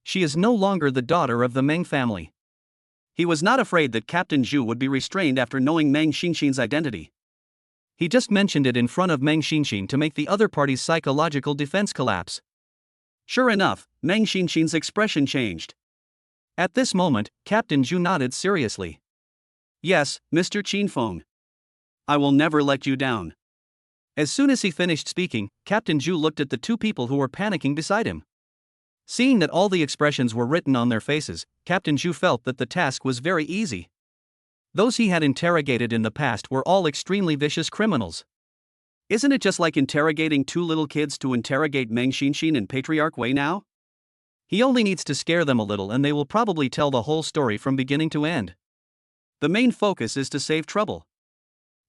She is no longer the daughter of the Meng family." He was not afraid that Captain Zhu would be restrained after knowing Meng Xinxin's identity. He just mentioned it in front of Meng Xinxin to make the other party's psychological defense collapse. Sure enough, Meng Xinxin's expression changed. At this moment, Captain Zhu nodded seriously. "Yes, Mr. Xin Feng. I will never let you down." As soon as he finished speaking, Captain Zhu looked at the 2 people who were panicking beside him. Seeing that all the expressions were written on their faces, Captain Zhu felt that the task was very easy. Those he had interrogated in the past were all extremely vicious criminals. Isn't it just like interrogating 2 little kids to interrogate Meng Xinxin and Patriarch Wei now? He only needs to scare them a little and they will probably tell the whole story from beginning to end. The main focus is to save trouble.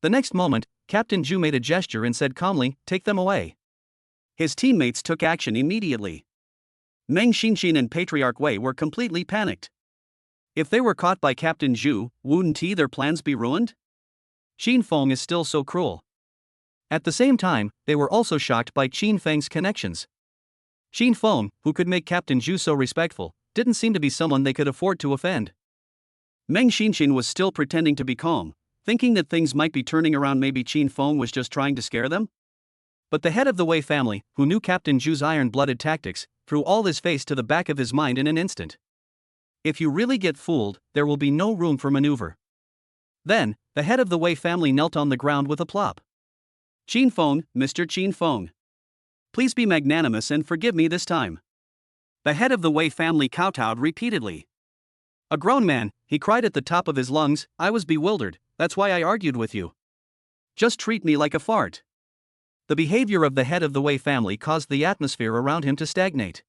The next moment, Captain Zhu made a gesture and said calmly, "Take them away." His teammates took action immediately. Meng Xinxin and Patriarch Wei were completely panicked. If they were caught by Captain Zhu, wouldn't their plans be ruined? Xin Feng is still so cruel. At the same time, they were also shocked by Qin Feng's connections. Xin Feng, who could make Captain Zhu so respectful, didn't seem to be someone they could afford to offend. Meng Xinxin was still pretending to be calm, thinking that things might be turning around. Maybe Xin Feng was just trying to scare them? But the head of the Wei family, who knew Captain Zhu's iron-blooded tactics, threw all his face to the back of his mind in an instant. If you really get fooled, there will be no room for maneuver. Then, the head of the Wei family knelt on the ground with a plop. "Xin Feng, Mr. Xin Feng. Please be magnanimous and forgive me this time." The head of the Wei family kowtowed repeatedly. A grown man, he cried at the top of his lungs, "I was bewildered, that's why I argued with you. Just treat me like a fart." The behavior of the head of the Wei family caused the atmosphere around him to stagnate.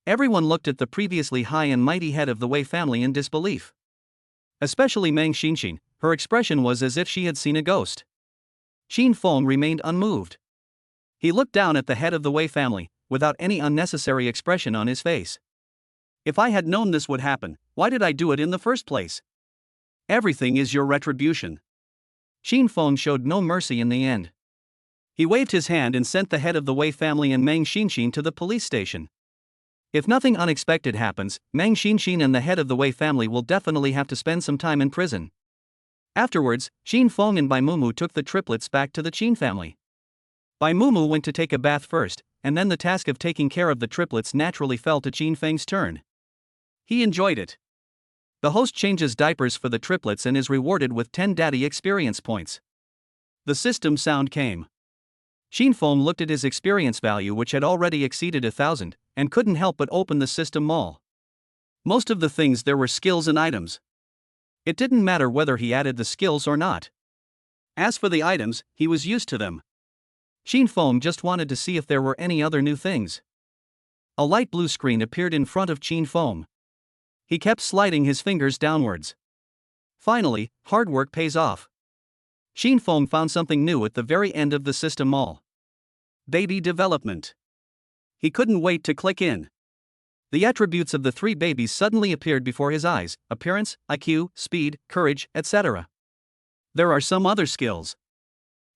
Everyone looked at the previously high and mighty head of the Wei family in disbelief. Especially Meng Xinxin, her expression was as if she had seen a ghost. Xin Feng remained unmoved. He looked down at the head of the Wei family, without any unnecessary expression on his face. "If I had known this would happen, why did I do it in the first place? Everything is your retribution." Xin Feng showed no mercy in the end. He waved his hand and sent the head of the Wei family and Meng Xinxin to the police station. If nothing unexpected happens, Meng Xinxin and the head of the Wei family will definitely have to spend some time in prison. Afterwards, Qin Feng and Bai Mumu took the triplets back to the Qin family. Bai Mumu went to take a bath first, and then the task of taking care of the triplets naturally fell to Qin Feng's turn. He enjoyed it. The host changes diapers for the triplets and is rewarded with 10 daddy experience points. The system sound came. Qin Feng looked at his experience value, which had already exceeded 1,000, and couldn't help but open the system mall. Most of the things there were skills and items. It didn't matter whether he added the skills or not. As for the items, he was used to them. Qin Feng just wanted to see if there were any other new things. A light blue screen appeared in front of Qin Feng. He kept sliding his fingers downwards. Finally, hard work pays off. Qin Feng found something new at the very end of the system mall. Baby development. He couldn't wait to click in. The attributes of the 3 babies suddenly appeared before his eyes: appearance, IQ, speed, courage, etc. There are some other skills.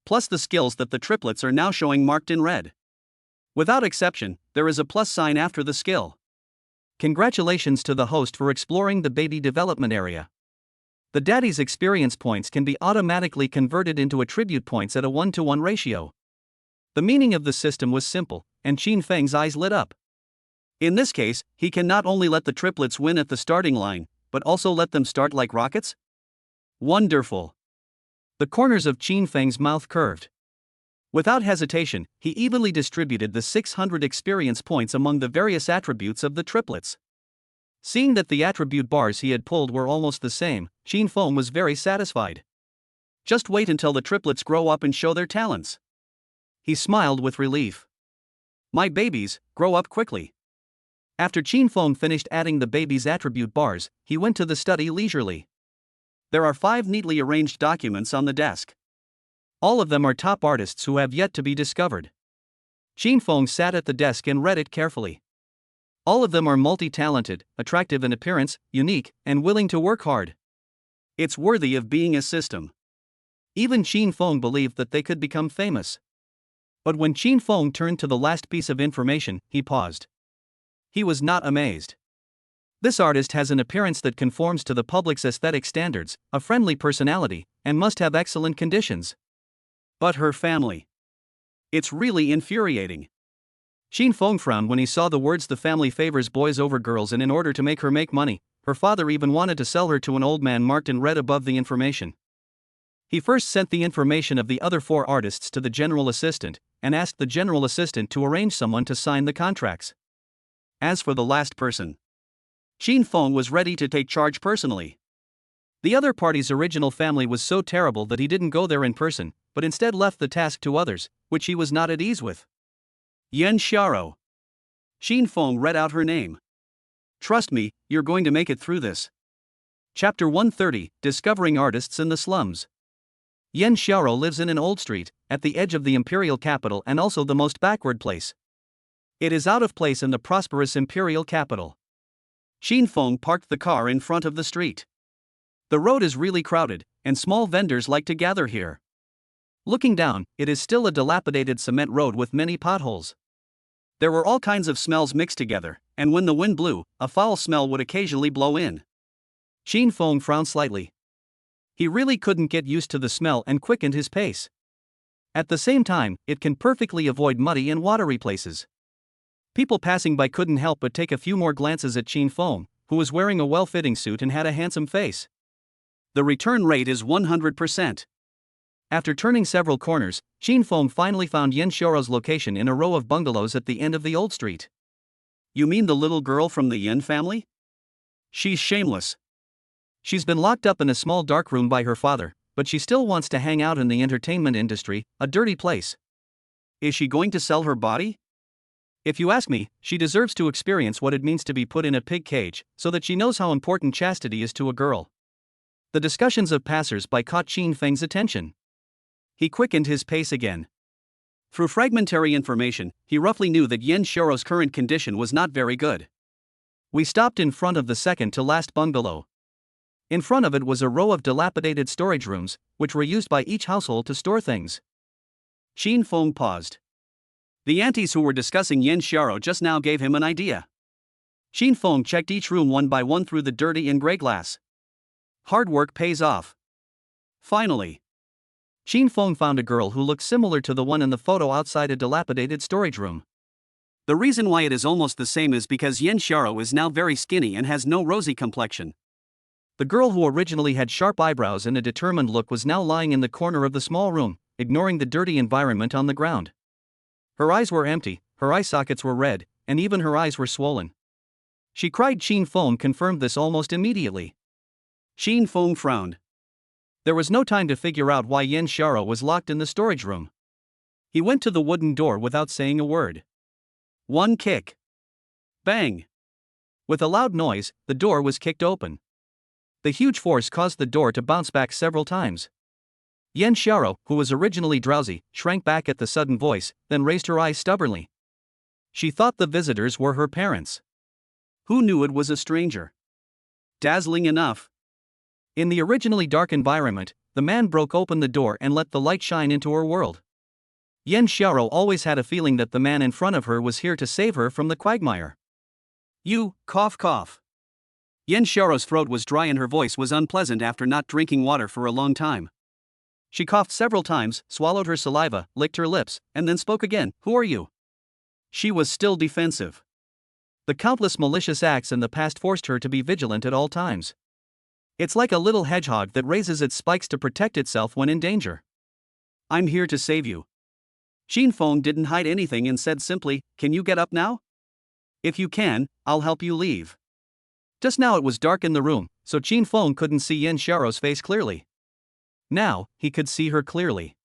Plus the skills that the triplets are now showing marked in red. Without exception, there is a plus sign after the skill. Congratulations to the host for exploring the baby development area. The daddy's experience points can be automatically converted into attribute points at a 1-to-1 ratio. The meaning of the system was simple, and Qin Feng's eyes lit up. In this case, he can not only let the triplets win at the starting line, but also let them start like rockets? Wonderful. The corners of Qin Feng's mouth curved. Without hesitation, he evenly distributed the 600 experience points among the various attributes of the triplets. Seeing that the attribute bars he had pulled were almost the same, Qin Feng was very satisfied. Just wait until the triplets grow up and show their talents. He smiled with relief. My babies, grow up quickly. After Qin Feng finished adding the baby's attribute bars, he went to the study leisurely. There are 5 neatly arranged documents on the desk. All of them are top artists who have yet to be discovered. Qin Feng sat at the desk and read it carefully. All of them are multi-talented, attractive in appearance, unique, and willing to work hard. It's worthy of being a system. Even Qin Feng believed that they could become famous. But when Qin Feng turned to the last piece of information, he paused. He was not amazed. This artist has an appearance that conforms to the public's aesthetic standards, a friendly personality, and must have excellent conditions. But her family. It's really infuriating. Qin Feng frowned when he saw the words "the family favors boys over girls, and in order to make her make money, her father even wanted to sell her to an old man" marked in red above the information. He first sent the information of the other 4 artists to the general assistant, and asked the general assistant to arrange someone to sign the contracts. As for the last person, Qin Feng was ready to take charge personally. The other party's original family was so terrible that he didn't go there in person, but instead left the task to others, which he was not at ease with. Yan Xiaoro. Qin Feng read out her name. Trust me, you're going to make it through this. Chapter 130, Discovering Artists in the Slums. Yan Xiaoro lives in an old street, at the edge of the imperial capital and also the most backward place. It is out of place in the prosperous imperial capital. Qin Feng parked the car in front of the street. The road is really crowded, and small vendors like to gather here. Looking down, it is still a dilapidated cement road with many potholes. There were all kinds of smells mixed together, and when the wind blew, a foul smell would occasionally blow in. Qin Feng frowned slightly. He really couldn't get used to the smell and quickened his pace. At the same time, it can perfectly avoid muddy and watery places. People passing by couldn't help but take a few more glances at Qin Feng, who was wearing a well-fitting suit and had a handsome face. The return rate is 100%. After turning several corners, Qin Feng finally found Yan Xiaoro's location in a row of bungalows at the end of the old street. You mean the little girl from the Yan family? She's shameless. She's been locked up in a small dark room by her father, but she still wants to hang out in the entertainment industry, a dirty place. Is she going to sell her body? If you ask me, she deserves to experience what it means to be put in a pig cage, so that she knows how important chastity is to a girl. The discussions of passers-by caught Qin Feng's attention. He quickened his pace again. Through fragmentary information, he roughly knew that Yan Xiaoro's current condition was not very good. We stopped in front of the second-to-last bungalow. In front of it was a row of dilapidated storage rooms, which were used by each household to store things. Qin Feng paused. The aunties who were discussing Yan Xiao just now gave him an idea. Qin Feng checked each room one by one through the dirty and gray glass. Hard work pays off. Finally, Qin Feng found a girl who looked similar to the one in the photo outside a dilapidated storage room. The reason why it is almost the same is because Yan Xiao is now very skinny and has no rosy complexion. The girl who originally had sharp eyebrows and a determined look was now lying in the corner of the small room, ignoring the dirty environment on the ground. Her eyes were empty, her eye sockets were red, and even her eyes were swollen. She cried. Qin Feng confirmed this almost immediately. Qin Feng frowned. There was no time to figure out why Yan Xiao was locked in the storage room. He went to the wooden door without saying a word. One kick. Bang. With a loud noise, the door was kicked open. The huge force caused the door to bounce back several times. Yan Xiao, who was originally drowsy, shrank back at the sudden voice, then raised her eyes stubbornly. She thought the visitors were her parents. Who knew it was a stranger? Dazzling enough. In the originally dark environment, the man broke open the door and let the light shine into her world. Yan Xiao always had a feeling that the man in front of her was here to save her from the quagmire. You, cough cough. Yan Xiao's throat was dry and her voice was unpleasant after not drinking water for a long time. She coughed several times, swallowed her saliva, licked her lips, and then spoke again. Who are you? She was still defensive. The countless malicious acts in the past forced her to be vigilant at all times. It's like a little hedgehog that raises its spikes to protect itself when in danger. I'm here to save you. Qin Feng didn't hide anything and said simply, can you get up now? If you can, I'll help you leave. Just now it was dark in the room, so Qin Feng couldn't see Yan Xiao's face clearly. Now, he could see her clearly.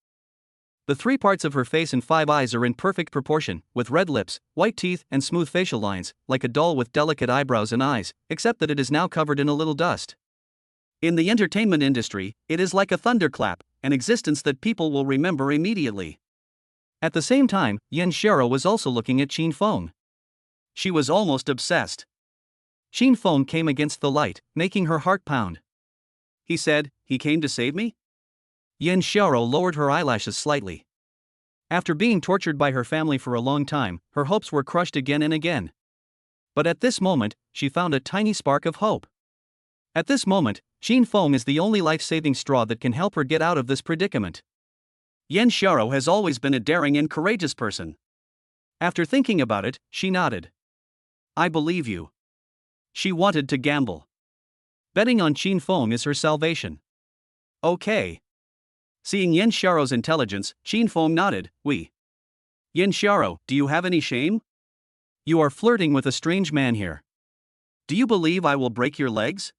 The 3 parts of her face and 5 eyes are in perfect proportion, with red lips, white teeth, and smooth facial lines, like a doll with delicate eyebrows and eyes, except that it is now covered in a little dust. In the entertainment industry, it is like a thunderclap, an existence that people will remember immediately. At the same time, Yan Xiao was also looking at Qin Feng. She was almost obsessed. Qin Feng came against the light, making her heart pound. He said, he came to save me? Yan Xiao lowered her eyelashes slightly. After being tortured by her family for a long time, her hopes were crushed again and again. But at this moment, she found a tiny spark of hope. At this moment, Qin Feng is the only life-saving straw that can help her get out of this predicament. Yan Xiao has always been a daring and courageous person. After thinking about it, she nodded. I believe you. She wanted to gamble. Betting on Qin Feng is her salvation. Okay. Seeing Yan Xiao's intelligence, Qin Feng nodded. Yan Xiao, do you have any shame? You are flirting with a strange man here. Do you believe I will break your legs?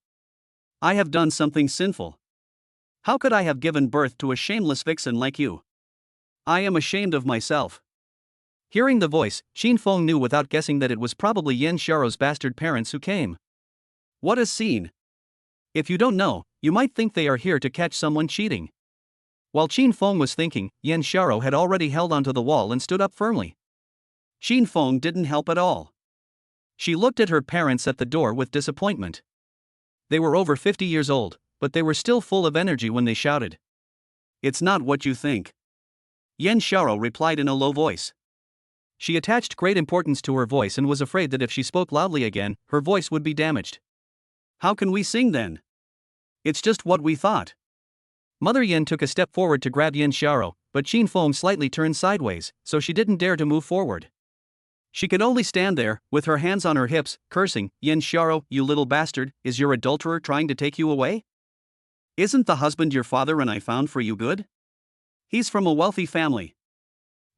I have done something sinful. How could I have given birth to a shameless vixen like you? I am ashamed of myself. Hearing the voice, Qin Feng knew without guessing that it was probably Yan Xiao's bastard parents who came. What a scene! If you don't know, you might think they are here to catch someone cheating. While Qin Feng was thinking, Yan Xiao had already held onto the wall and stood up firmly. Qin Feng didn't help at all. She looked at her parents at the door with disappointment. They were over 50 years old, but they were still full of energy when they shouted. It's not what you think. Yan Xiao replied in a low voice. She attached great importance to her voice and was afraid that if she spoke loudly again, her voice would be damaged. How can we sing then? It's just what we thought. Mother Yan took a step forward to grab Yan Xiao, but Qin Feng slightly turned sideways, so she didn't dare to move forward. She could only stand there, with her hands on her hips, cursing, Yan Xiao, you little bastard, is your adulterer trying to take you away? Isn't the husband your father and I found for you good? He's from a wealthy family.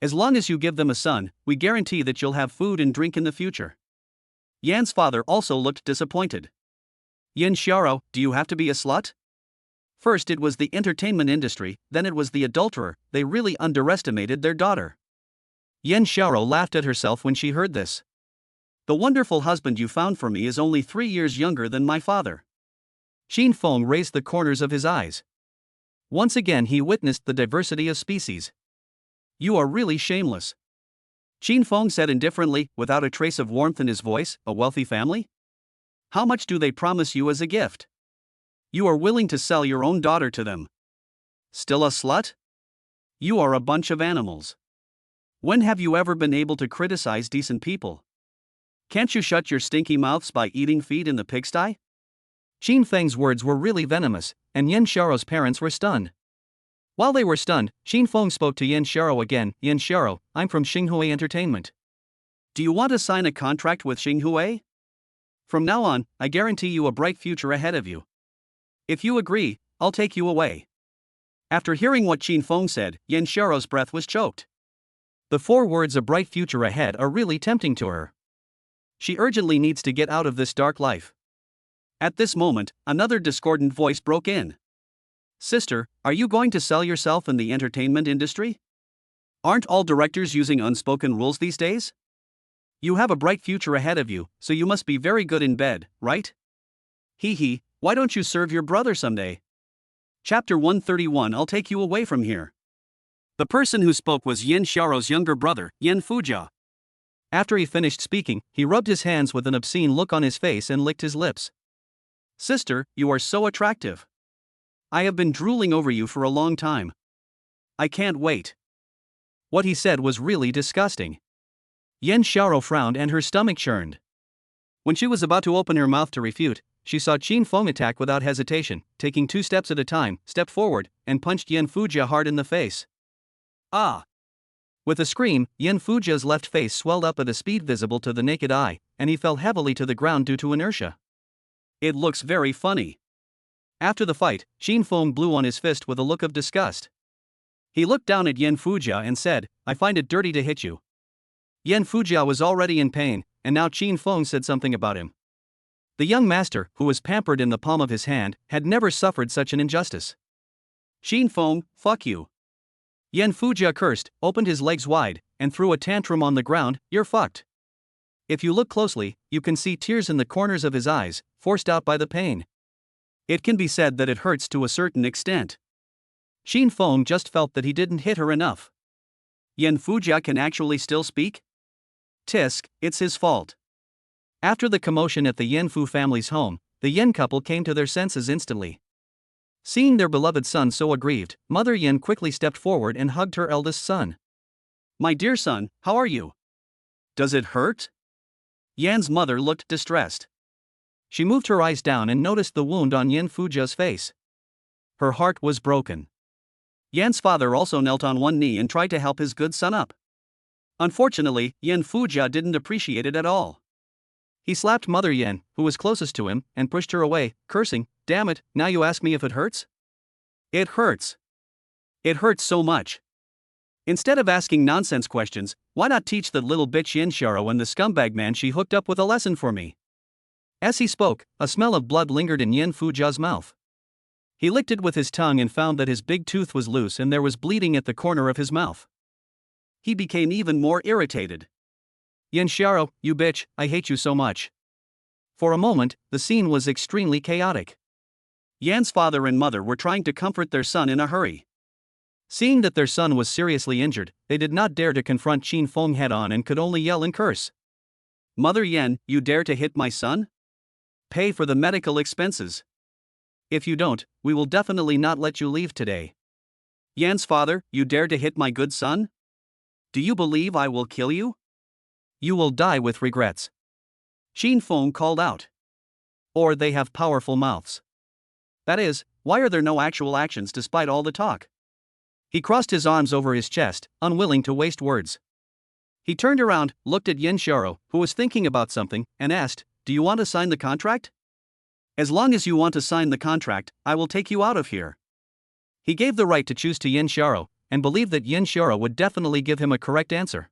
As long as you give them a son, we guarantee that you'll have food and drink in the future. Yan's father also looked disappointed. Yan Xiao, do you have to be a slut? First it was the entertainment industry, then it was the adulterer. They really underestimated their daughter. Yan Xiao laughed at herself when she heard this. The wonderful husband you found for me is only 3 years younger than my father. Qin Feng raised the corners of his eyes. Once again he witnessed the diversity of species. You are really shameless. Qin Feng said indifferently, without a trace of warmth in his voice, a wealthy family? How much do they promise you as a gift? You are willing to sell your own daughter to them. Still a slut? You are a bunch of animals. When have you ever been able to criticize decent people? Can't you shut your stinky mouths by eating feed in the pigsty? Qin Feng's words were really venomous, and Yin Xiao's parents were stunned. While they were stunned, Qin Feng spoke to Yin Xiao again. Yin Xiao, I'm from Xinghui Entertainment. Do you want to sign a contract with Xinghui? From now on, I guarantee you a bright future ahead of you. If you agree, I'll take you away. After hearing what Qin Feng said, Yin Xiao's breath was choked. The 4 words "a bright future ahead" are really tempting to her. She urgently needs to get out of this dark life. At this moment, another discordant voice broke in. Sister, are you going to sell yourself in the entertainment industry? Aren't all directors using unspoken rules these days? You have a bright future ahead of you, so you must be very good in bed, right? Hee hee, why don't you serve your brother someday? Chapter 131. I'll take you away from here. The person who spoke was Yin Xiao's younger brother, Yin Fujia. After he finished speaking, he rubbed his hands with an obscene look on his face and licked his lips. Sister, you are so attractive. I have been drooling over you for a long time. I can't wait. What he said was really disgusting. Yin Xiao frowned and her stomach churned. When she was about to open her mouth to refute, she saw Qin Feng attack without hesitation, taking 2 steps at a time, stepped forward, and punched Yin Fujia hard in the face. Ah! With a scream, Yin Fujia's left face swelled up at a speed visible to the naked eye, and he fell heavily to the ground due to inertia. It looks very funny. After the fight, Qin Feng blew on his fist with a look of disgust. He looked down at Yin Fujia and said, I find it dirty to hit you. Yin Fujia was already in pain, and now Qin Feng said something about him. The young master, who was pampered in the palm of his hand, had never suffered such an injustice. Qin Feng, fuck you. Yin Fujia cursed, opened his legs wide, and threw a tantrum on the ground. You're fucked. If you look closely, you can see tears in the corners of his eyes, forced out by the pain. It can be said that it hurts to a certain extent. Qin Feng just felt that he didn't hit her enough. Yin Fujia can actually still speak? Tisk, it's his fault. After the commotion at the Yin Fu family's home, the Yin couple came to their senses instantly. Seeing their beloved son so aggrieved, Mother Yin quickly stepped forward and hugged her eldest son. My dear son, how are you? Does it hurt? Yan's mother looked distressed. She moved her eyes down and noticed the wound on Yin Fujia's face. Her heart was broken. Yan's father also knelt on one knee and tried to help his good son up. Unfortunately, Yin Fujia didn't appreciate it at all. He slapped Mother Yin, who was closest to him, and pushed her away, cursing, Damn it, now you ask me if it hurts? It hurts. It hurts so much. Instead of asking nonsense questions, why not teach the little bitch Yin Xiao and the scumbag man she hooked up with a lesson for me? As he spoke, a smell of blood lingered in Yin Fujia's mouth. He licked it with his tongue and found that his big tooth was loose and there was bleeding at the corner of his mouth. He became even more irritated. Yin Xiao, you bitch, I hate you so much. For a moment, the scene was extremely chaotic. Yan's father and mother were trying to comfort their son in a hurry. Seeing that their son was seriously injured, they did not dare to confront Qin Feng head-on and could only yell and curse. Mother Yan, you dare to hit my son? Pay for the medical expenses. If you don't, we will definitely not let you leave today. Yan's father, you dare to hit my good son? Do you believe I will kill you? You will die with regrets. Qin Feng called out. Or they have powerful mouths. That is, why are there no actual actions despite all the talk? He crossed his arms over his chest, unwilling to waste words. He turned around, looked at Yin Xiao, who was thinking about something, and asked, Do you want to sign the contract? As long as you want to sign the contract, I will take you out of here. He gave the right to choose to Yin Xiao, and believed that Yin Xiao would definitely give him a correct answer.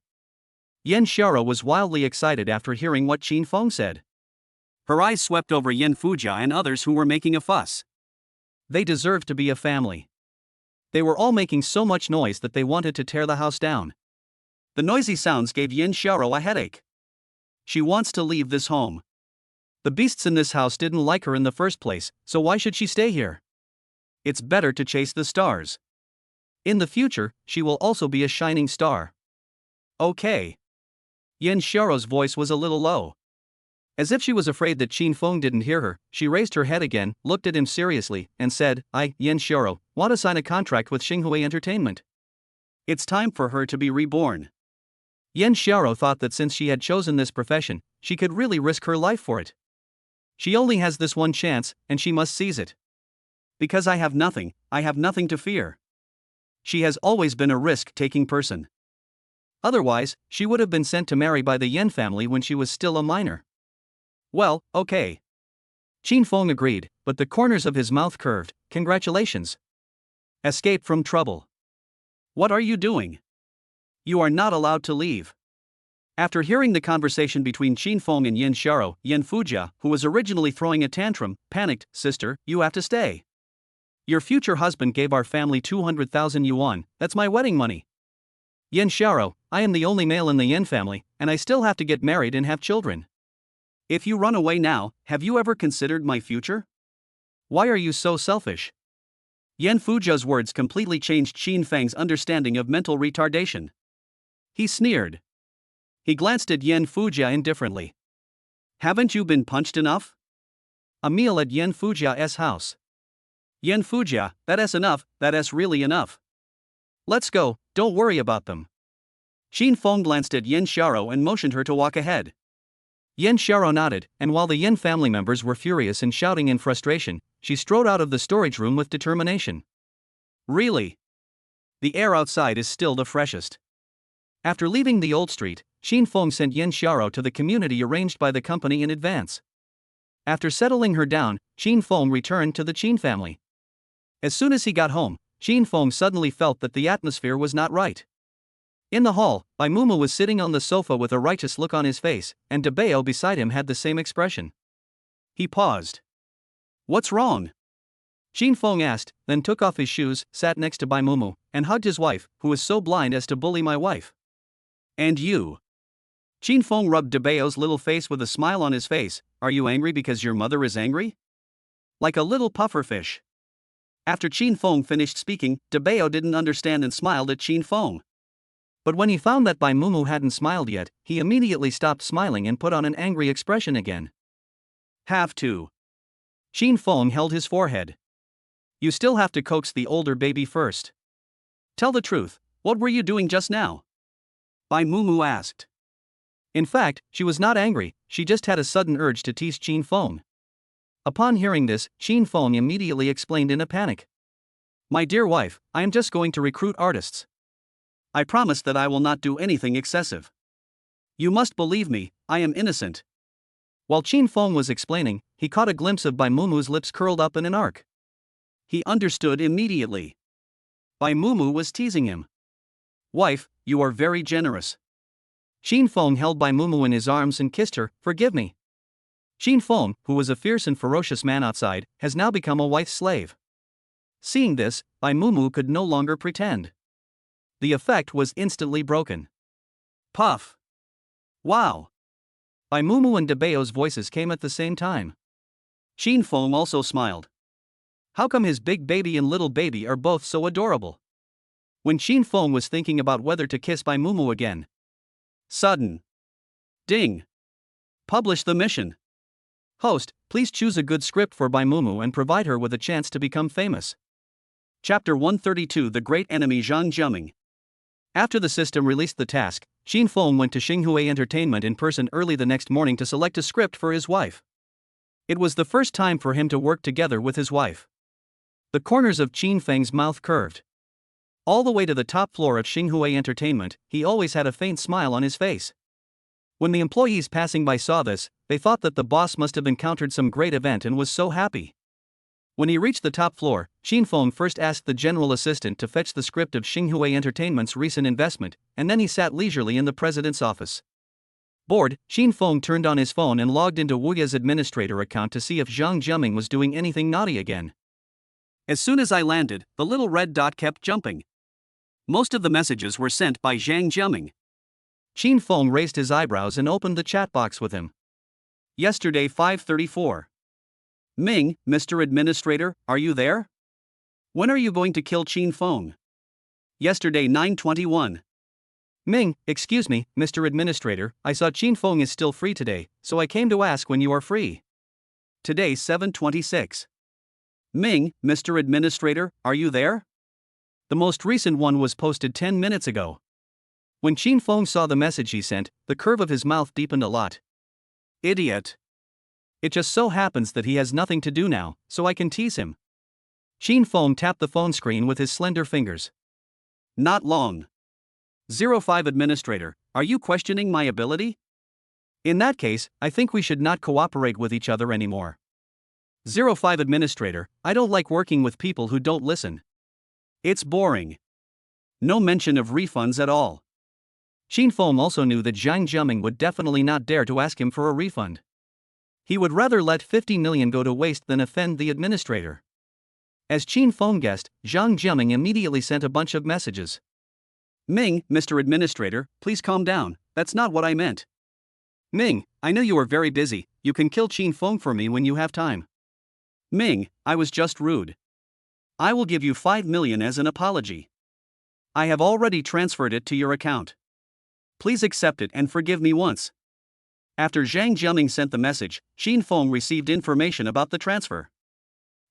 Yin Xiao was wildly excited after hearing what Qin Feng said. Her eyes swept over Yin Fujia and others who were making a fuss. They deserved to be a family. They were all making so much noise that they wanted to tear the house down. The noisy sounds gave Yin Xiao a headache. She wants to leave this home. The beasts in this house didn't like her in the first place, so why should she stay here? It's better to chase the stars. In the future, she will also be a shining star. Okay. Yin Xiao's voice was a little low. As if she was afraid that Qin Feng didn't hear her, she raised her head again, looked at him seriously, and said, I, Yin Xiao, want to sign a contract with Xinghui Entertainment. It's time for her to be reborn. Yan Xiaoro thought that since she had chosen this profession, she could really risk her life for it. She only has this one chance, and she must seize it. Because I have nothing to fear. She has always been a risk-taking person. Otherwise, she would have been sent to marry by the Yan family when she was still a minor. Well, okay. Qin Feng agreed, but the corners of his mouth curved. Congratulations. Escape from trouble. What are you doing? You are not allowed to leave. After hearing the conversation between Qin Feng and Yan Xiaoro, Yan Fujia, who was originally throwing a tantrum, panicked. Sister, you have to stay. Your future husband gave our family 200,000 yuan, that's my wedding money. Yan Xiaoro, I am the only male in the Yan family, and I still have to get married and have children. If you run away now, have you ever considered my future? Why are you so selfish? Yan Fujia's words completely changed Qin Feng's understanding of mental retardation. He sneered. He glanced at Yan Fujia indifferently. Haven't you been punched enough? A meal at Yan Fujia's house. Yan Fujia, that's enough, that's really enough. Let's go, don't worry about them. Qin Feng glanced at Yan Xiaoro and motioned her to walk ahead. Yan Xiaoro nodded, and while the Yan family members were furious and shouting in frustration, she strode out of the storage room with determination. Really? The air outside is still the freshest. After leaving the old street, Qin Feng sent Yan Xiaoro to the community arranged by the company in advance. After settling her down, Qin Feng returned to the Qin family. As soon as he got home, Qin Feng suddenly felt that the atmosphere was not right. In the hall, Bai Mumu was sitting on the sofa with a righteous look on his face, and De Bao beside him had the same expression. He paused. What's wrong? Qin Feng asked, then took off his shoes, sat next to Bai Mumu, and hugged his wife, who is so blind as to bully my wife. And you? Qin Feng rubbed De Bao's little face with a smile on his face. Are you angry because your mother is angry? Like a little pufferfish. After Qin Feng finished speaking, De Bao didn't understand and smiled at Qin Feng. But when he found that Bai Mumu hadn't smiled yet, he immediately stopped smiling and put on an angry expression again. Have to. Qin Feng held his forehead. You still have to coax the older baby first. Tell the truth, what were you doing just now? Bai Mumu asked. In fact, she was not angry, she just had a sudden urge to tease Qin Feng. Upon hearing this, Qin Feng immediately explained in a panic. My dear wife, I am just going to recruit artists. I promise that I will not do anything excessive. You must believe me, I am innocent. While Qin Feng was explaining, he caught a glimpse of Bai Mumu's lips curled up in an arc. He understood immediately. Bai Mumu was teasing him. Wife, you are very generous. Qin Feng held Bai Mumu in his arms and kissed her. Forgive me. Qin Feng, who was a fierce and ferocious man outside, has now become a wife's slave. Seeing this, Bai Mumu could no longer pretend. The effect was instantly broken. Puff. Wow. Bai Mumu and De Bao's voices came at the same time. Qin Feng also smiled. How come his big baby and little baby are both so adorable? When Qin Feng was thinking about whether to kiss Bai Mumu again. Sudden. Ding. Publish the mission. Host, please choose a good script for Bai Mumu and provide her with a chance to become famous. Chapter 132 The Great Enemy Zhang Jiaming. After the system released the task, Qin Feng went to Xinghui Entertainment in person early the next morning to select a script for his wife. It was the first time for him to work together with his wife. The corners of Qin Feng's mouth curved. All the way to the top floor of Xinghui Entertainment, he always had a faint smile on his face. When the employees passing by saw this, they thought that the boss must have encountered some great event and was so happy. When he reached the top floor, Qin Feng first asked the general assistant to fetch the script of Xinghui Entertainment's recent investment, and then he sat leisurely in the president's office. Bored, Qin Feng turned on his phone and logged into Wuya's administrator account to see if Zhang Jiaming was doing anything naughty again. As soon as I landed, the little red dot kept jumping. Most of the messages were sent by Zhang Jiaming. Qin Feng raised his eyebrows and opened the chat box with him. Yesterday 5:34. Ming, Mr. Administrator, are you there? When are you going to kill Qin Feng? Yesterday 9:21. Ming, excuse me, Mr. Administrator, I saw Qin Feng is still free today, so I came to ask when you are free. Today 7:26. Ming, Mr. Administrator, are you there? The most recent one was posted 10 minutes ago. When Qin Feng saw the message he sent, the curve of his mouth deepened a lot. Idiot. It just so happens that he has nothing to do now, so I can tease him. Qin Feng tapped the phone screen with his slender fingers. Not long. 05 Administrator, are you questioning my ability? In that case, I think we should not cooperate with each other anymore. 05 Administrator, I don't like working with people who don't listen. It's boring. No mention of refunds at all. Qin Feng also knew that Zhang Jiaming would definitely not dare to ask him for a refund. He would rather let 50 million go to waste than offend the administrator. As Qin Feng guessed, Zhang Jiaming immediately sent a bunch of messages. Ming, Mr. Administrator, please calm down, that's not what I meant. Ming, I know you are very busy, you can kill Qin Feng for me when you have time. Ming, I was just rude. I will give you 5 million as an apology. I have already transferred it to your account. Please accept it and forgive me once. After Zhang Jiaming sent the message, Qin Feng received information about the transfer.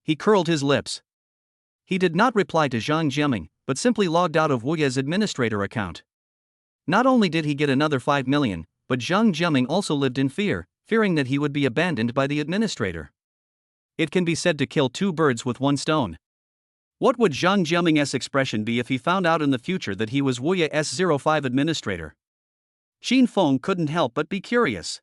He curled his lips. He did not reply to Zhang Jiaming, but simply logged out of Wu Ye's administrator account. Not only did he get another 5 million, but Zhang Jiaming also lived in fear, fearing that he would be abandoned by the administrator. It can be said to kill two birds with one stone. What would Zhang Jiaming's expression be if he found out in the future that he was Wu Ye's 05 administrator? Qin Feng couldn't help but be curious.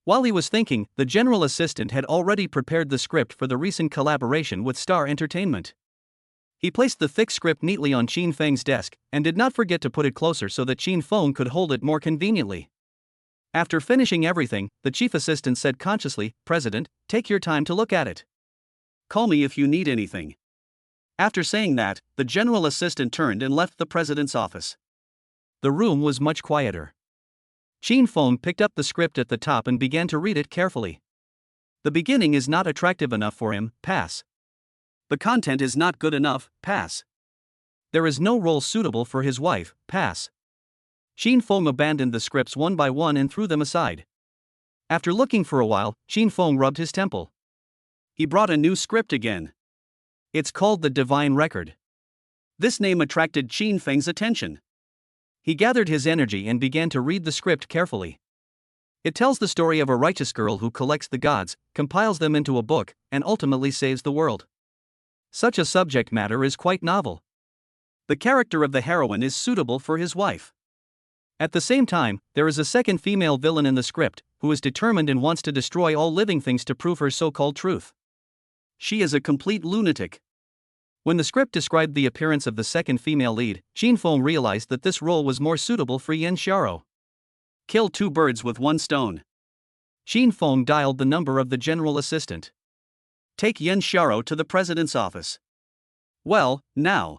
While he was thinking, the general assistant had already prepared the script for the recent collaboration with Star Entertainment. He placed the thick script neatly on Qin Feng's desk, and did not forget to put it closer so that Qin Feng could hold it more conveniently. After finishing everything, the chief assistant said consciously, "President, take your time to look at it. Call me if you need anything." After saying that, the general assistant turned and left the president's office. The room was much quieter. Qin Feng picked up the script at the top and began to read it carefully. The beginning is not attractive enough for him, pass. The content is not good enough, pass. There is no role suitable for his wife, pass. Qin Feng abandoned the scripts one by one and threw them aside. After looking for a while, Qin Feng rubbed his temple. He brought a new script again. It's called The Divine Record. This name attracted Qin Feng's attention. He gathered his energy and began to read the script carefully. It tells the story of a righteous girl who collects the gods, compiles them into a book, and ultimately saves the world. Such a subject matter is quite novel. The character of the heroine is suitable for his wife. At the same time, there is a second female villain in the script, who is determined and wants to destroy all living things to prove her so-called truth. She is a complete lunatic. When the script described the appearance of the second female lead, Qin Feng realized that this role was more suitable for Yan Xiaoro. Kill two birds with one stone. Qin Feng dialed the number of the general assistant. Take Yan Xiaoro to the president's office. Well, now.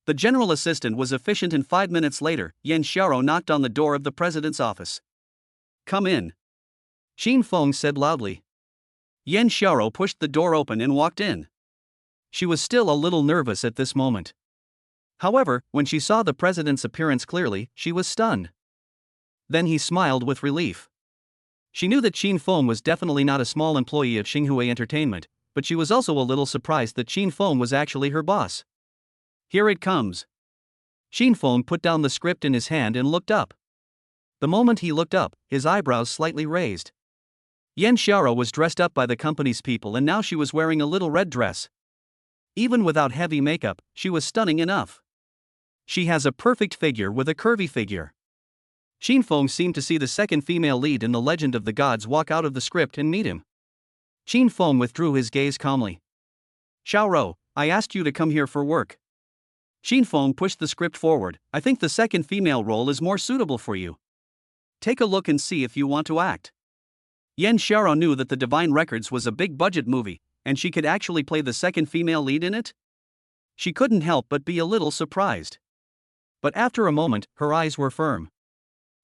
The general assistant was efficient and 5 minutes later, Yan Xiaoro knocked on the door of the president's office. Come in. Qin Feng said loudly. Yan Xiaoro pushed the door open and walked in. She was still a little nervous at this moment. However, when she saw the president's appearance clearly, she was stunned. Then he smiled with relief. She knew that Qin Feng was definitely not a small employee of Xinghua Entertainment, but she was also a little surprised that Qin Feng was actually her boss. Here it comes. Qin Feng put down the script in his hand and looked up. The moment he looked up, his eyebrows slightly raised. Yan Xiaoro was dressed up by the company's people and now she was wearing a little red dress. Even without heavy makeup, she was stunning enough. She has a perfect figure with a curvy figure. Qin Feng seemed to see the second female lead in The Legend of the Gods walk out of the script and meet him. Qin Feng withdrew his gaze calmly. Xiaoro, I asked you to come here for work. Qin Feng pushed the script forward. I think the second female role is more suitable for you. Take a look and see if you want to act. Yan Xiaoro knew that The Divine Records was a big budget movie, and she could actually play the second female lead in it? She couldn't help but be a little surprised. But after a moment, her eyes were firm.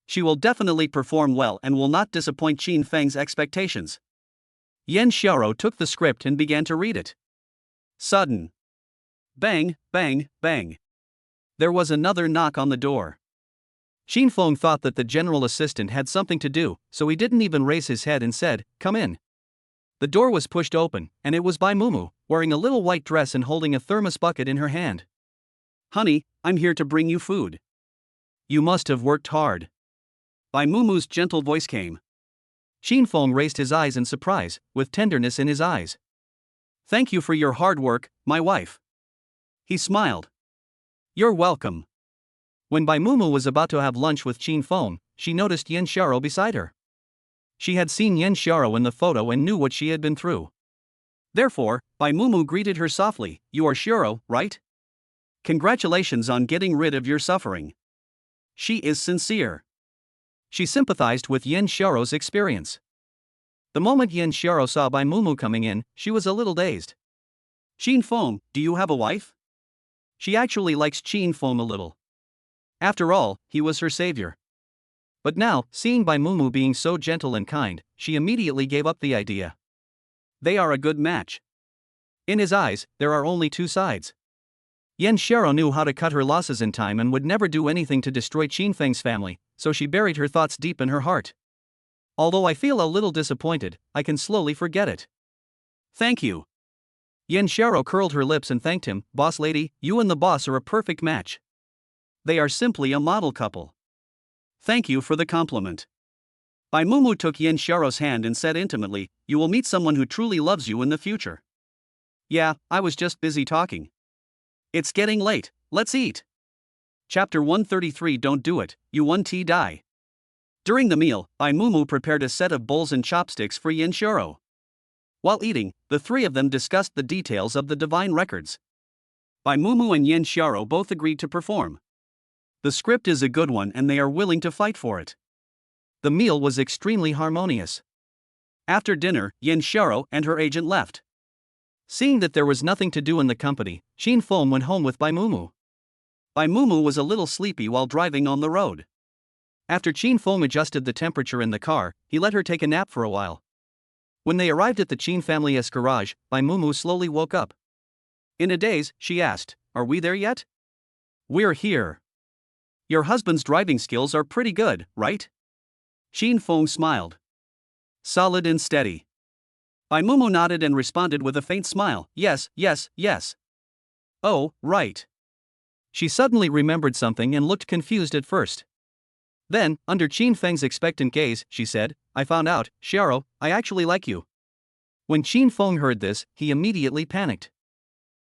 She will definitely perform well and will not disappoint Qin Feng's expectations. Yan Xiaoro took the script and began to read it. Sudden. Bang, bang, bang. There was another knock on the door. Qin Feng thought that the general assistant had something to do, so he didn't even raise his head and said, "Come in." The door was pushed open, and it was by Mumu, wearing a little white dress and holding a thermos bucket in her hand. Honey, I'm here to bring you food. You must have worked hard. Bai Mumu's gentle voice came. Qin Feng raised his eyes in surprise, with tenderness in his eyes. Thank you for your hard work, my wife. He smiled. You're welcome. When Bai Mumu was about to have lunch with Qin Feng, she noticed Yin Xiaoro beside her. She had seen Yin Xiaoro in the photo and knew what she had been through. Therefore, Bai Mumu greeted her softly. You are Xiaoro, right? Congratulations on getting rid of your suffering. She is sincere. She sympathized with Yin Xiaoro's experience. The moment Yin Xiaoro saw Bai Mumu coming in, she was a little dazed. Qin Feng, do you have a wife? She actually likes Qin Feng a little. After all, he was her savior. But now, seeing Bai Mumu being so gentle and kind, she immediately gave up the idea. They are a good match. In his eyes, there are only two sides. Yin Xiaoro knew how to cut her losses in time and would never do anything to destroy Qin Feng's family, so she buried her thoughts deep in her heart. Although I feel a little disappointed, I can slowly forget it. Thank you. Yin Xiaoro curled her lips and thanked him. Boss lady, you and the boss are a perfect match. They are simply a model couple. Thank you for the compliment. Bai Mumu took Yin Xiaoro's hand and said intimately, you will meet someone who truly loves you in the future. Yeah, I was just busy talking. It's getting late, let's eat. Chapter 133. Don't do it, you 1T die. During the meal, Bai Mumu prepared a set of bowls and chopsticks for Yin Xiaoro. While eating, the three of them discussed the details of the divine records. Bai Mumu and Yin Xiaoro both agreed to perform. The script is a good one and they are willing to fight for it. The meal was extremely harmonious. After dinner, Yin Xiaoro and her agent left. Seeing that there was nothing to do in the company, Qin Feng went home with Bai Mumu. Bai Mumu was a little sleepy while driving on the road. After Qin Feng adjusted the temperature in the car, he let her take a nap for a while. When they arrived at the Qin family's garage, Bai Mumu slowly woke up. In a daze, she asked, are we there yet? We're here. Your husband's driving skills are pretty good, right? Qin Feng smiled. Solid and steady. Bai Mumu nodded and responded with a faint smile, yes, yes, yes. Oh, right. She suddenly remembered something and looked confused at first. Then, under Qin Feng's expectant gaze, she said, I found out, Xiaoro, I actually like you. When Qin Feng heard this, he immediately panicked.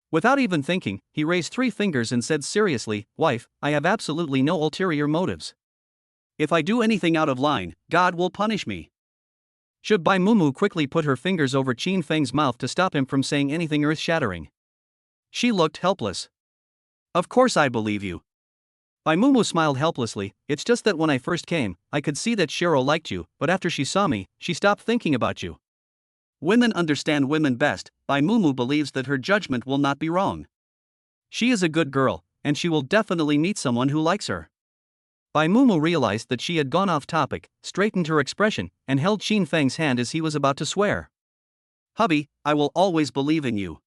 Without even thinking, he raised 3 fingers and said seriously, wife, I have absolutely no ulterior motives. If I do anything out of line, God will punish me. Should Bai Mumu quickly put her fingers over Qin Feng's mouth to stop him from saying anything earth-shattering. She looked helpless. Of course I believe you. Bai Mumu smiled helplessly, it's just that when I first came, I could see that Xiaoro liked you, but after she saw me, she stopped thinking about you. Women understand women best. Bai Mumu believes that her judgment will not be wrong. She is a good girl, and she will definitely meet someone who likes her. Bai Mumu realized that she had gone off topic, straightened her expression, and held Qin Feng's hand as he was about to swear. Hubby, I will always believe in you.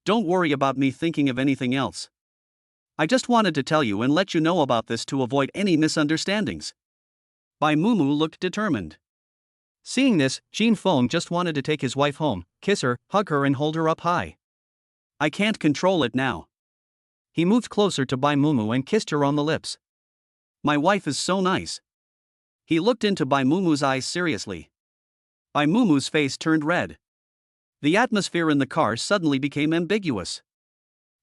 Don't worry about me thinking of anything else. I just wanted to tell you and let you know about this to avoid any misunderstandings. Bai Mumu looked determined. Seeing this, Qin Feng just wanted to take his wife home, kiss her, hug her and hold her up high. I can't control it now. He moved closer to Bai Mumu and kissed her on the lips. My wife is so nice. He looked into Bai Mumu's eyes seriously. Bai Mumu's face turned red. The atmosphere in the car suddenly became ambiguous.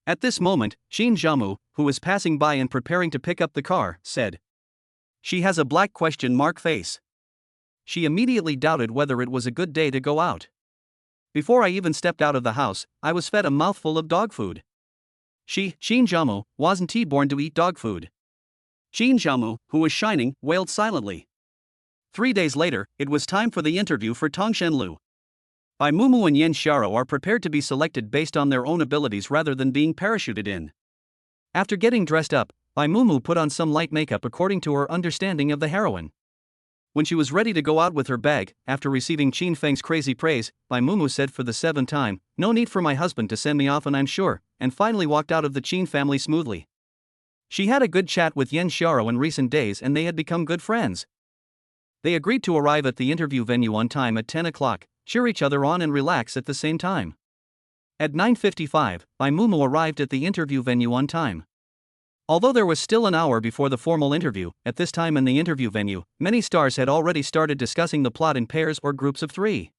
At this moment, Qin Zhamu, who was passing by and preparing to pick up the car, said, she has a black question mark face. She immediately doubted whether it was a good day to go out. Before I even stepped out of the house, I was fed a mouthful of dog food. Qin Zhamu, wasn't he born to eat dog food? Qin Zhamu, who was shining, wailed silently. 3 days later, it was time for the interview for Tongshenlu. Bai Mumu and Yin Xiaoro are prepared to be selected based on their own abilities rather than being parachuted in. After getting dressed up, Bai Mumu put on some light makeup according to her understanding of the heroine. When she was ready to go out with her bag, after receiving Qin Feng's crazy praise, Bai Mumu said for the 7th time, no need for my husband to send me off and I'm sure, and finally walked out of the Qin family smoothly. She had a good chat with Yin Xiaoro in recent days and they had become good friends. They agreed to arrive at the interview venue on time at 10 o'clock, cheer each other on and relax at the same time. At 9:55, Bai Mumu arrived at the interview venue on time. Although there was still an hour before the formal interview, at this time in the interview venue, many stars had already started discussing the plot in pairs or groups of 3.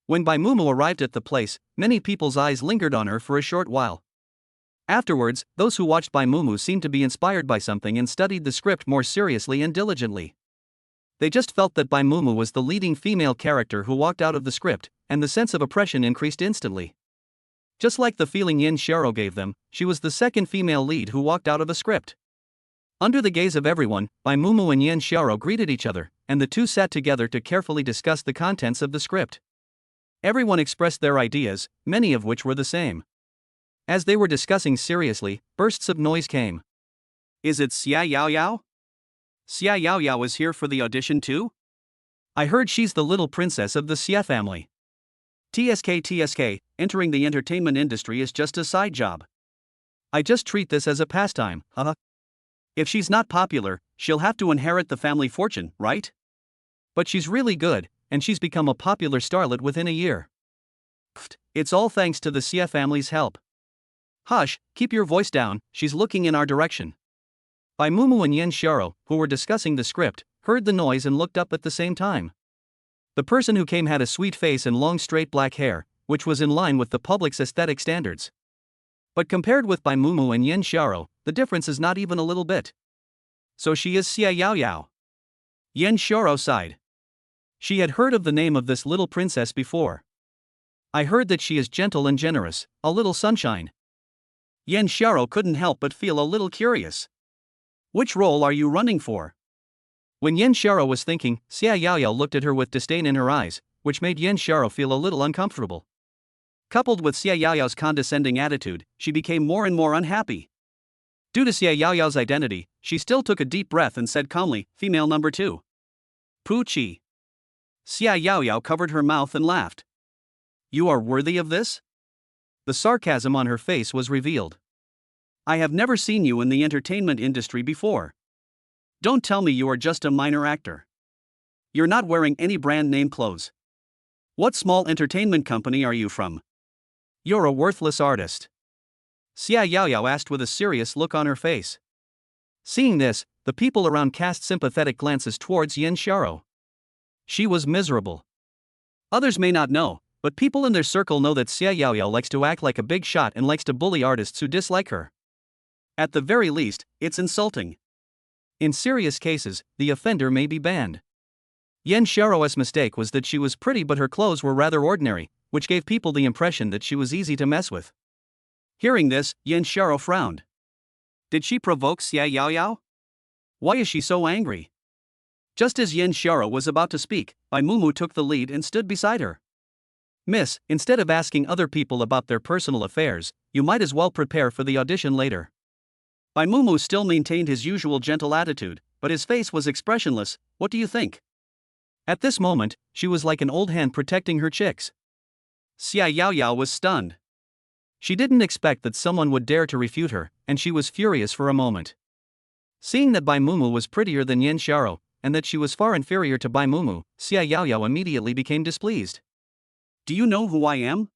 When Bai Mumu arrived at the place, many people's eyes lingered on her for a short while. Afterwards, those who watched Bai Mumu seemed to be inspired by something and studied the script more seriously and diligently. They just felt that Bai Mumu was the leading female character who walked out of the script, and the sense of oppression increased instantly. Just like the feeling Yin Xiaoro gave them, she was the second female lead who walked out of a script. Under the gaze of everyone, Bai Mumu and Yin Xiaoro greeted each other, and the two sat together to carefully discuss the contents of the script. Everyone expressed their ideas, many of which were the same. As they were discussing seriously, bursts of noise came. Is it Xia Yao Yao? Xia Yao Yao is here for the audition too? I heard she's the little princess of the Xia family. TSK, entering the entertainment industry is just a side job. I just treat this as a pastime, If she's not popular, she'll have to inherit the family fortune, right? But she's really good, and she's become a popular starlet within a year. It's all thanks to the Xia family's help. Hush, keep your voice down, she's looking in our direction. Bai Mumu and Yin Xiaoro, who were discussing the script, heard the noise and looked up at the same time. The person who came had a sweet face and long straight black hair, which was in line with the public's aesthetic standards. But compared with Bai Mumu and Yin Xiaoro, the difference is not even a little bit. So she is Xia Yao Yao. Yin Xiaoro sighed. She had heard of the name of this little princess before. I heard that she is gentle and generous, a little sunshine. Yin Xiaoro couldn't help but feel a little curious. Which role are you running for? When Yin Xiaoro was thinking, Xia Yao Yao looked at her with disdain in her eyes, which made Yin Xiaoro feel a little uncomfortable. Coupled with Xia Yao Yao's condescending attitude, she became more and more unhappy. Due to Xia Yao Yao's identity, she still took a deep breath and said calmly, female number 2. Pu Qi. Xia Yao Yao covered her mouth and laughed. You are worthy of this? The sarcasm on her face was revealed. I have never seen you in the entertainment industry before. Don't tell me you are just a minor actor. You're not wearing any brand name clothes. What small entertainment company are you from? You're a worthless artist. Xia Yao Yao asked with a serious look on her face. Seeing this, the people around cast sympathetic glances towards Yin Xiaoro. She was miserable. Others may not know, but people in their circle know that Xia Yao Yao likes to act like a big shot and likes to bully artists who dislike her. At the very least, it's insulting. In serious cases, the offender may be banned. Yin Xiaoro's mistake was that she was pretty but her clothes were rather ordinary, which gave people the impression that she was easy to mess with. Hearing this, Yin Xiaoro frowned. Did she provoke Xia Yao Yao? Why is she so angry? Just as Yin Xiaoro was about to speak, Bai Mumu took the lead and stood beside her. Miss, instead of asking other people about their personal affairs, you might as well prepare for the audition later. Bai Mumu still maintained his usual gentle attitude, but his face was expressionless. What do you think? At this moment, she was like an old hen protecting her chicks. Xia Yao Yao was stunned. She didn't expect that someone would dare to refute her, and she was furious for a moment. Seeing that Bai Mumu was prettier than Yin Xiaoro, and that she was far inferior to Bai Mumu, Xia Yao Yao immediately became displeased. Do you know who I am?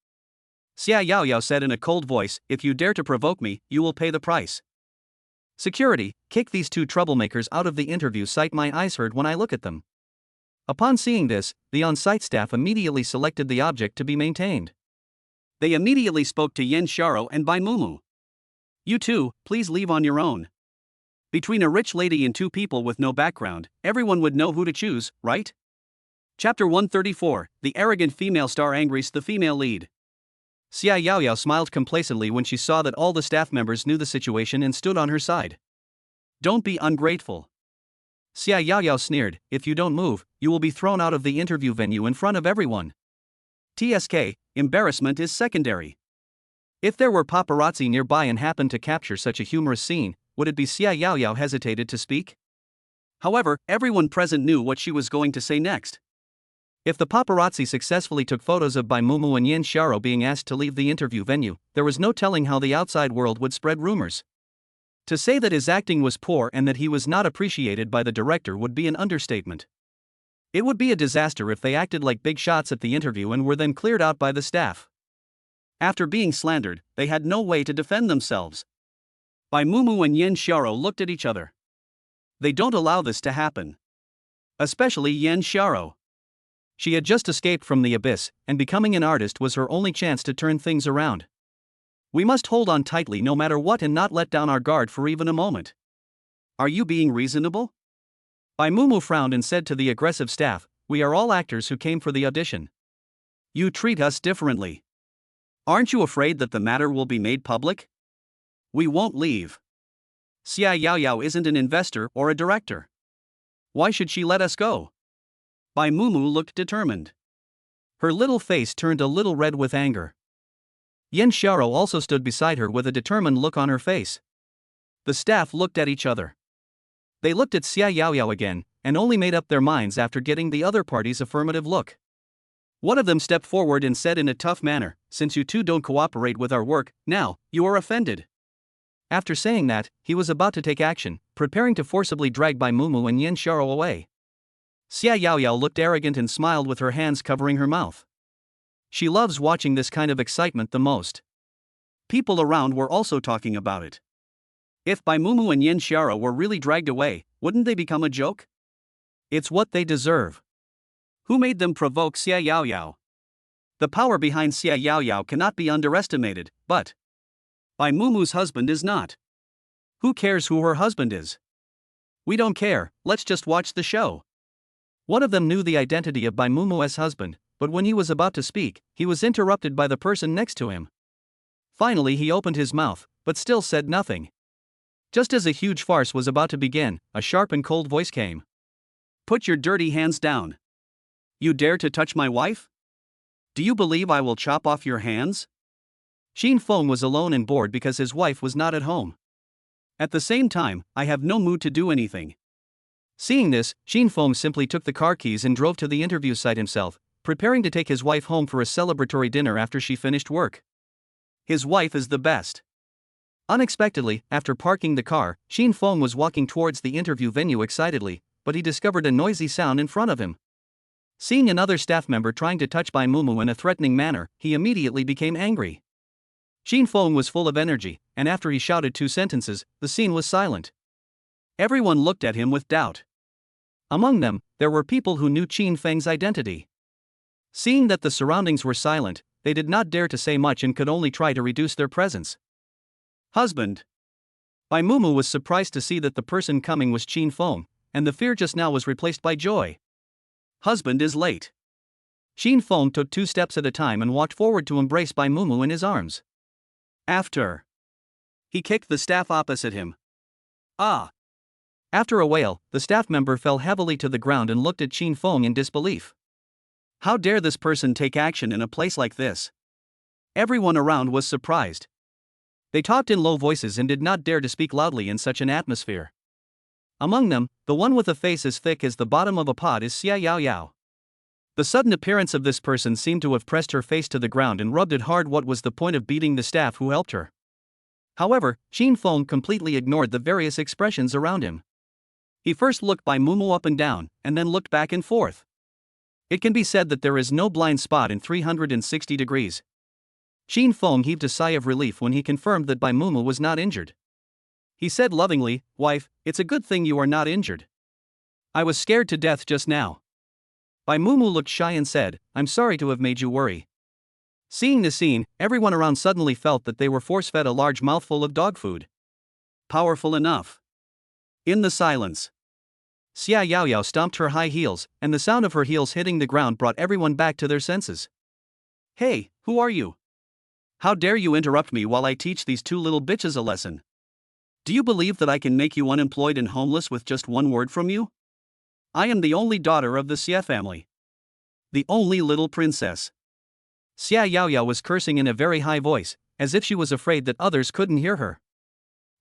Xia Yao Yao said in a cold voice, if you dare to provoke me, you will pay the price. Security, kick these two troublemakers out of the interview site. My eyes hurt when I look at them. Upon seeing this, the on-site staff immediately selected the object to be maintained. They immediately spoke to Yin Xiaoro and Bai Mumu. You two, please leave on your own. Between a rich lady and two people with no background, everyone would know who to choose, right? Chapter 134, The Arrogant Female Star Angries the Female Lead. Xia Yao Yao smiled complacently when she saw that all the staff members knew the situation and stood on her side. Don't be ungrateful. Xia Yao Yao sneered, if you don't move, you will be thrown out of the interview venue in front of everyone. TSK, embarrassment is secondary. If there were paparazzi nearby and happened to capture such a humorous scene, would it be? Xia Yao Yao hesitated to speak. However, everyone present knew what she was going to say next. If the paparazzi successfully took photos of Bai Mumu and Yin Xiaoro being asked to leave the interview venue, there was no telling how the outside world would spread rumors. To say that his acting was poor and that he was not appreciated by the director would be an understatement. It would be a disaster if they acted like big shots at the interview and were then cleared out by the staff. After being slandered, they had no way to defend themselves. Bai Mumu and Yan Xiaoro looked at each other. They don't allow this to happen. Especially Yan Xiaoro. She had just escaped from the abyss, and becoming an artist was her only chance to turn things around. We must hold on tightly no matter what and not let down our guard for even a moment. Are you being reasonable? Bai Mumu frowned and said to the aggressive staff, we are all actors who came for the audition. You treat us differently. Aren't you afraid that the matter will be made public? We won't leave. Xia Yaoyao isn't an investor or a director. Why should she let us go? Bai Mumu looked determined. Her little face turned a little red with anger. Yan Xiaoro also stood beside her with a determined look on her face. The staff looked at each other. They looked at Xia Yaoyao again, and only made up their minds after getting the other party's affirmative look. One of them stepped forward and said in a tough manner, since you two don't cooperate with our work, now, you are offended. After saying that, he was about to take action, preparing to forcibly drag Bai Mumu and Yan Xiaoro away. Xia Yaoyao looked arrogant and smiled with her hands covering her mouth. She loves watching this kind of excitement the most. People around were also talking about it. If Bai Mumu and Yan Xiaoro were really dragged away, wouldn't they become a joke? It's what they deserve. Who made them provoke Xia Yaoyao? The power behind Xia Yaoyao cannot be underestimated, but Bai Mumu's husband is not. Who cares who her husband is? We don't care, let's just watch the show. One of them knew the identity of Bai Mumu's husband, but when he was about to speak, he was interrupted by the person next to him. Finally he opened his mouth, but still said nothing. Just as a huge farce was about to begin, a sharp and cold voice came. Put your dirty hands down. You dare to touch my wife? Do you believe I will chop off your hands? Xin Feng was alone and bored because his wife was not at home. At the same time, I have no mood to do anything. Seeing this, Xin Feng simply took the car keys and drove to the interview site himself, preparing to take his wife home for a celebratory dinner after she finished work. His wife is the best. Unexpectedly, after parking the car, Xin Feng was walking towards the interview venue excitedly, but he discovered a noisy sound in front of him. Seeing another staff member trying to touch Bai Mumu in a threatening manner, he immediately became angry. Xin Feng was full of energy, and after he shouted 2 sentences, the scene was silent. Everyone looked at him with doubt. Among them, there were people who knew Qin Feng's identity. Seeing that the surroundings were silent, they did not dare to say much and could only try to reduce their presence. Husband. Bai Mumu was surprised to see that the person coming was Qin Feng, and the fear just now was replaced by joy. Husband is late. Xin Feng took 2 steps at a time and walked forward to embrace Bai Mumu in his arms. After. He kicked the staff opposite him. Ah. After a wail, the staff member fell heavily to the ground and looked at Xin Feng in disbelief. How dare this person take action in a place like this? Everyone around was surprised. They talked in low voices and did not dare to speak loudly in such an atmosphere. Among them, the one with a face as thick as the bottom of a pot is Xia Yaoyao. The sudden appearance of this person seemed to have pressed her face to the ground and rubbed it hard. What was the point of beating the staff who helped her? However, Xin Feng completely ignored the various expressions around him. He first looked Bai Mumu up and down, and then looked back and forth. It can be said that there is no blind spot in 360 degrees. Xin Feng heaved a sigh of relief when he confirmed that Bai Mumu was not injured. He said lovingly, "Wife, it's a good thing you are not injured. I was scared to death just now." Bai Mumu looked shy and said, "I'm sorry to have made you worry." Seeing the scene, everyone around suddenly felt that they were force-fed a large mouthful of dog food. Powerful enough. In the silence, Xia Yaoyao stomped her high heels, and the sound of her heels hitting the ground brought everyone back to their senses. Hey, who are you? How dare you interrupt me while I teach these 2 little bitches a lesson? Do you believe that I can make you unemployed and homeless with just 1 word from you? I am the only daughter of the Xie family. The only little princess. Xia Yaoyao was cursing in a very high voice, as if she was afraid that others couldn't hear her.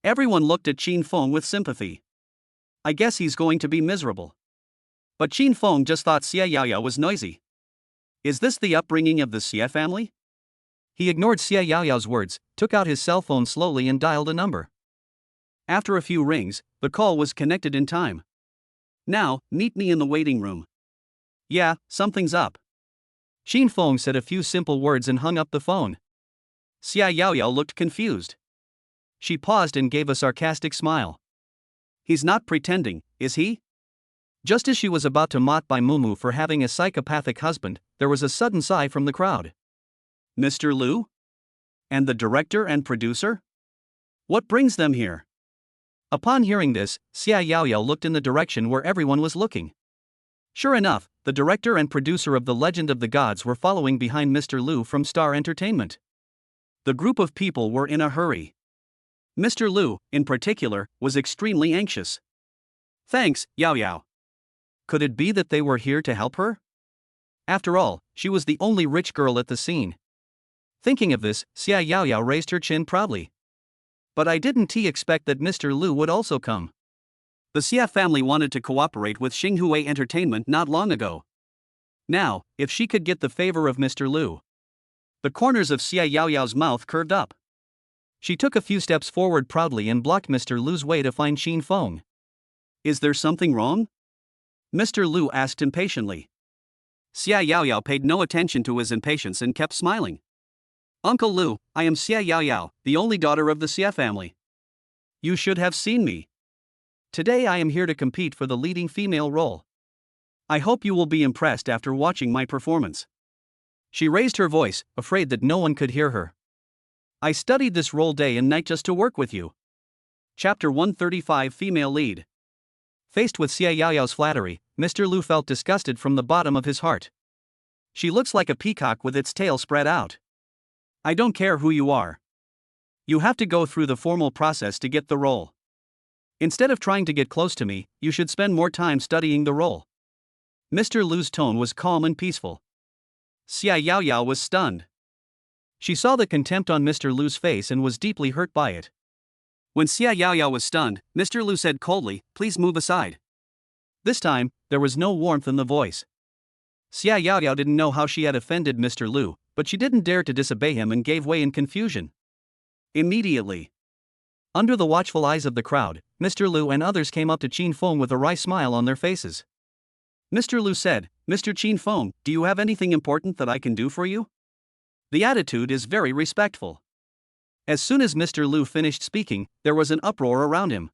Everyone looked at Qin Feng with sympathy. I guess he's going to be miserable. But Qin Feng just thought Xia Yaoyao was noisy. Is this the upbringing of the Xie family? He ignored Xia Yaoyao's words, took out his cell phone slowly and dialed a number. After a few rings, the call was connected in time. Now, meet me in the waiting room. Yeah, something's up. Qin Feng said a few simple words and hung up the phone. Xia Yaoyao looked confused. She paused and gave a sarcastic smile. He's not pretending, is he? Just as she was about to mock by Mumu for having a psychopathic husband, there was a sudden sigh from the crowd. Mr. Liu? And the director and producer? What brings them here? Upon hearing this, Xia Yaoyao looked in the direction where everyone was looking. Sure enough, the director and producer of The Legend of the Gods were following behind Mr. Liu from Star Entertainment. The group of people were in a hurry. Mr. Liu, in particular, was extremely anxious. Thanks, Yao Yao. Could it be that they were here to help her? After all, she was the only rich girl at the scene. Thinking of this, Xia Yaoyao raised her chin proudly. But I didn't expect that Mr. Liu would also come. The Xia family wanted to cooperate with Xinghui Entertainment not long ago. Now, if she could get the favor of Mr. Liu. The corners of Xia Yaoyao's mouth curved up. She took a few steps forward proudly and blocked Mr. Liu's way to find Qin Feng. Is there something wrong? Mr. Liu asked impatiently. Xia Yaoyao paid no attention to his impatience and kept smiling. Uncle Liu, I am Xia Yaoyao, the only daughter of the Xia family. You should have seen me. Today I am here to compete for the leading female role. I hope you will be impressed after watching my performance. She raised her voice, afraid that no one could hear her. I studied this role day and night just to work with you. Chapter 135 Female Lead. Faced with Xia Yaoyao's flattery, Mr. Liu felt disgusted from the bottom of his heart. She looks like a peacock with its tail spread out. I don't care who you are. You have to go through the formal process to get the role. Instead of trying to get close to me, you should spend more time studying the role. Mr. Liu's tone was calm and peaceful. Xia Yaoyao was stunned. She saw the contempt on Mr. Liu's face and was deeply hurt by it. When Xia Yaoyao was stunned, Mr. Liu said coldly, "Please move aside." This time, there was no warmth in the voice. Xia Yaoyao didn't know how she had offended Mr. Liu, but she didn't dare to disobey him and gave way in confusion. Immediately, under the watchful eyes of the crowd, Mr. Liu and others came up to Qin Feng with a wry smile on their faces. Mr. Liu said, "Mr. Qin Feng, do you have anything important that I can do for you?" The attitude is very respectful. As soon as Mr. Liu finished speaking, there was an uproar around him.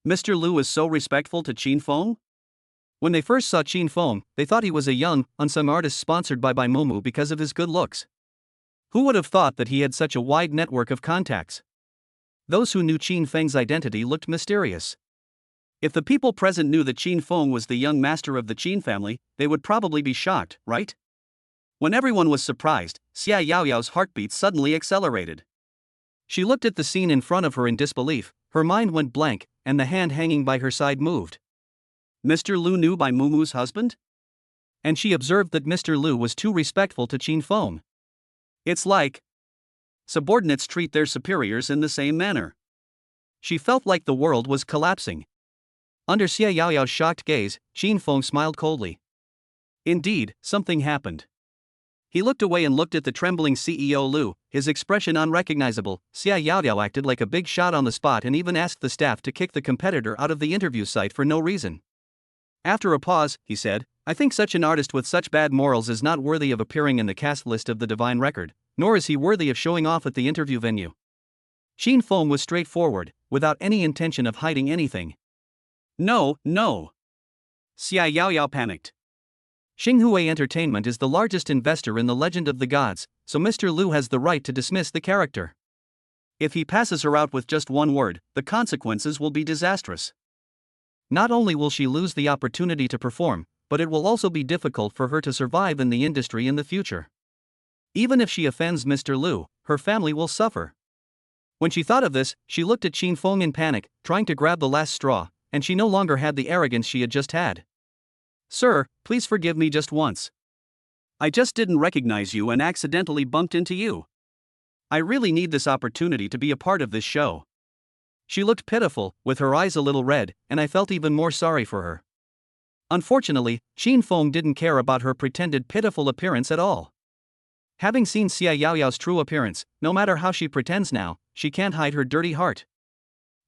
Mr. Liu is so respectful to Qin Feng? When they first saw Qin Feng, they thought he was a young, unsung artist sponsored by Mumu because of his good looks. Who would have thought that he had such a wide network of contacts? Those who knew Qin Feng's identity looked mysterious. If the people present knew that Qin Feng was the young master of the Qin family, they would probably be shocked, right? When everyone was surprised, Xia Yaoyao's heartbeat suddenly accelerated. She looked at the scene in front of her in disbelief, her mind went blank, and the hand hanging by her side moved. Mr. Liu knew by Mumu's husband? And she observed that Mr. Liu was too respectful to Qin Feng. It's like subordinates treat their superiors in the same manner. She felt like the world was collapsing. Under Xia Yaoyao's shocked gaze, Qin Feng smiled coldly. Indeed, something happened. He looked away and looked at the trembling CEO Liu, his expression unrecognizable. Xia Yaoyao acted like a big shot on the spot and even asked the staff to kick the competitor out of the interview site for no reason. After a pause, he said, "I think such an artist with such bad morals is not worthy of appearing in the cast list of the Divine Record, nor is he worthy of showing off at the interview venue." Qin Feng was straightforward, without any intention of hiding anything. No. Xia Yaoyao panicked. Xinghui Entertainment is the largest investor in The Legend of the Gods, so Mr. Liu has the right to dismiss the character. If he passes her out with just one word, the consequences will be disastrous. Not only will she lose the opportunity to perform, but it will also be difficult for her to survive in the industry in the future. Even if she offends Mr. Liu, her family will suffer. When she thought of this, she looked at Qin Feng in panic, trying to grab the last straw, and she no longer had the arrogance she had just had. "Sir, please forgive me just once. I just didn't recognize you and accidentally bumped into you. I really need this opportunity to be a part of this show." She looked pitiful, with her eyes a little red, and I felt even more sorry for her. Unfortunately, Qin Feng didn't care about her pretended pitiful appearance at all. Having seen Xia Yaoyao's true appearance, no matter how she pretends now, she can't hide her dirty heart.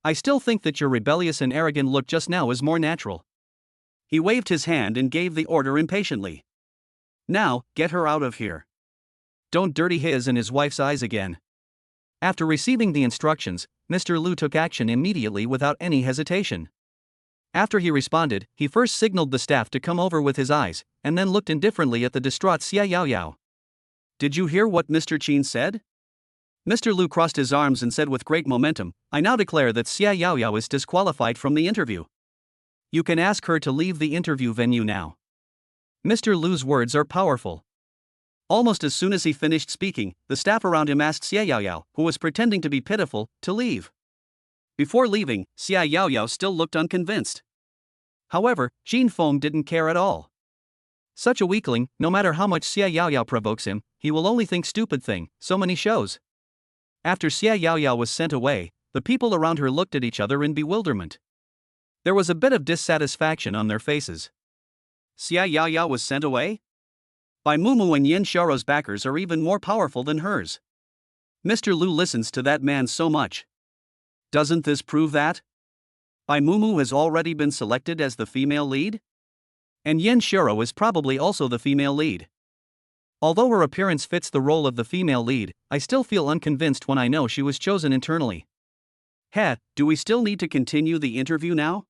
"I still think that your rebellious and arrogant look just now is more natural." He waved his hand and gave the order impatiently. "Now, get her out of here. Don't dirty his and his wife's eyes again." After receiving the instructions, Mr. Lu took action immediately without any hesitation. After he responded, he first signaled the staff to come over with his eyes, and then looked indifferently at the distraught Xia Yaoyao. Did you hear what Mr. Qin said? Mr. Lu crossed his arms and said with great momentum, I now declare that Xia Yaoyao is disqualified from the interview. You can ask her to leave the interview venue now. Mr. Lu's words are powerful. Almost as soon as he finished speaking, the staff around him asked Xia Yaoyao, who was pretending to be pitiful, to leave. Before leaving, Xia Yaoyao still looked unconvinced. However, Qin Feng didn't care at all. Such a weakling, no matter how much Xia Yaoyao provokes him, he will only think stupid thing, so many shows. After Xia Yaoyao was sent away, the people around her looked at each other in bewilderment. There was a bit of dissatisfaction on their faces. Xia Yaoyao was sent away? Bai Mumu and Yin Xiaoro's backers are even more powerful than hers. Mr. Lu listens to that man so much. Doesn't this prove that? Bai Mumu has already been selected as the female lead? And Yin Xiaoro is probably also the female lead. Although her appearance fits the role of the female lead, I still feel unconvinced when I know she was chosen internally. Do we still need to continue the interview now?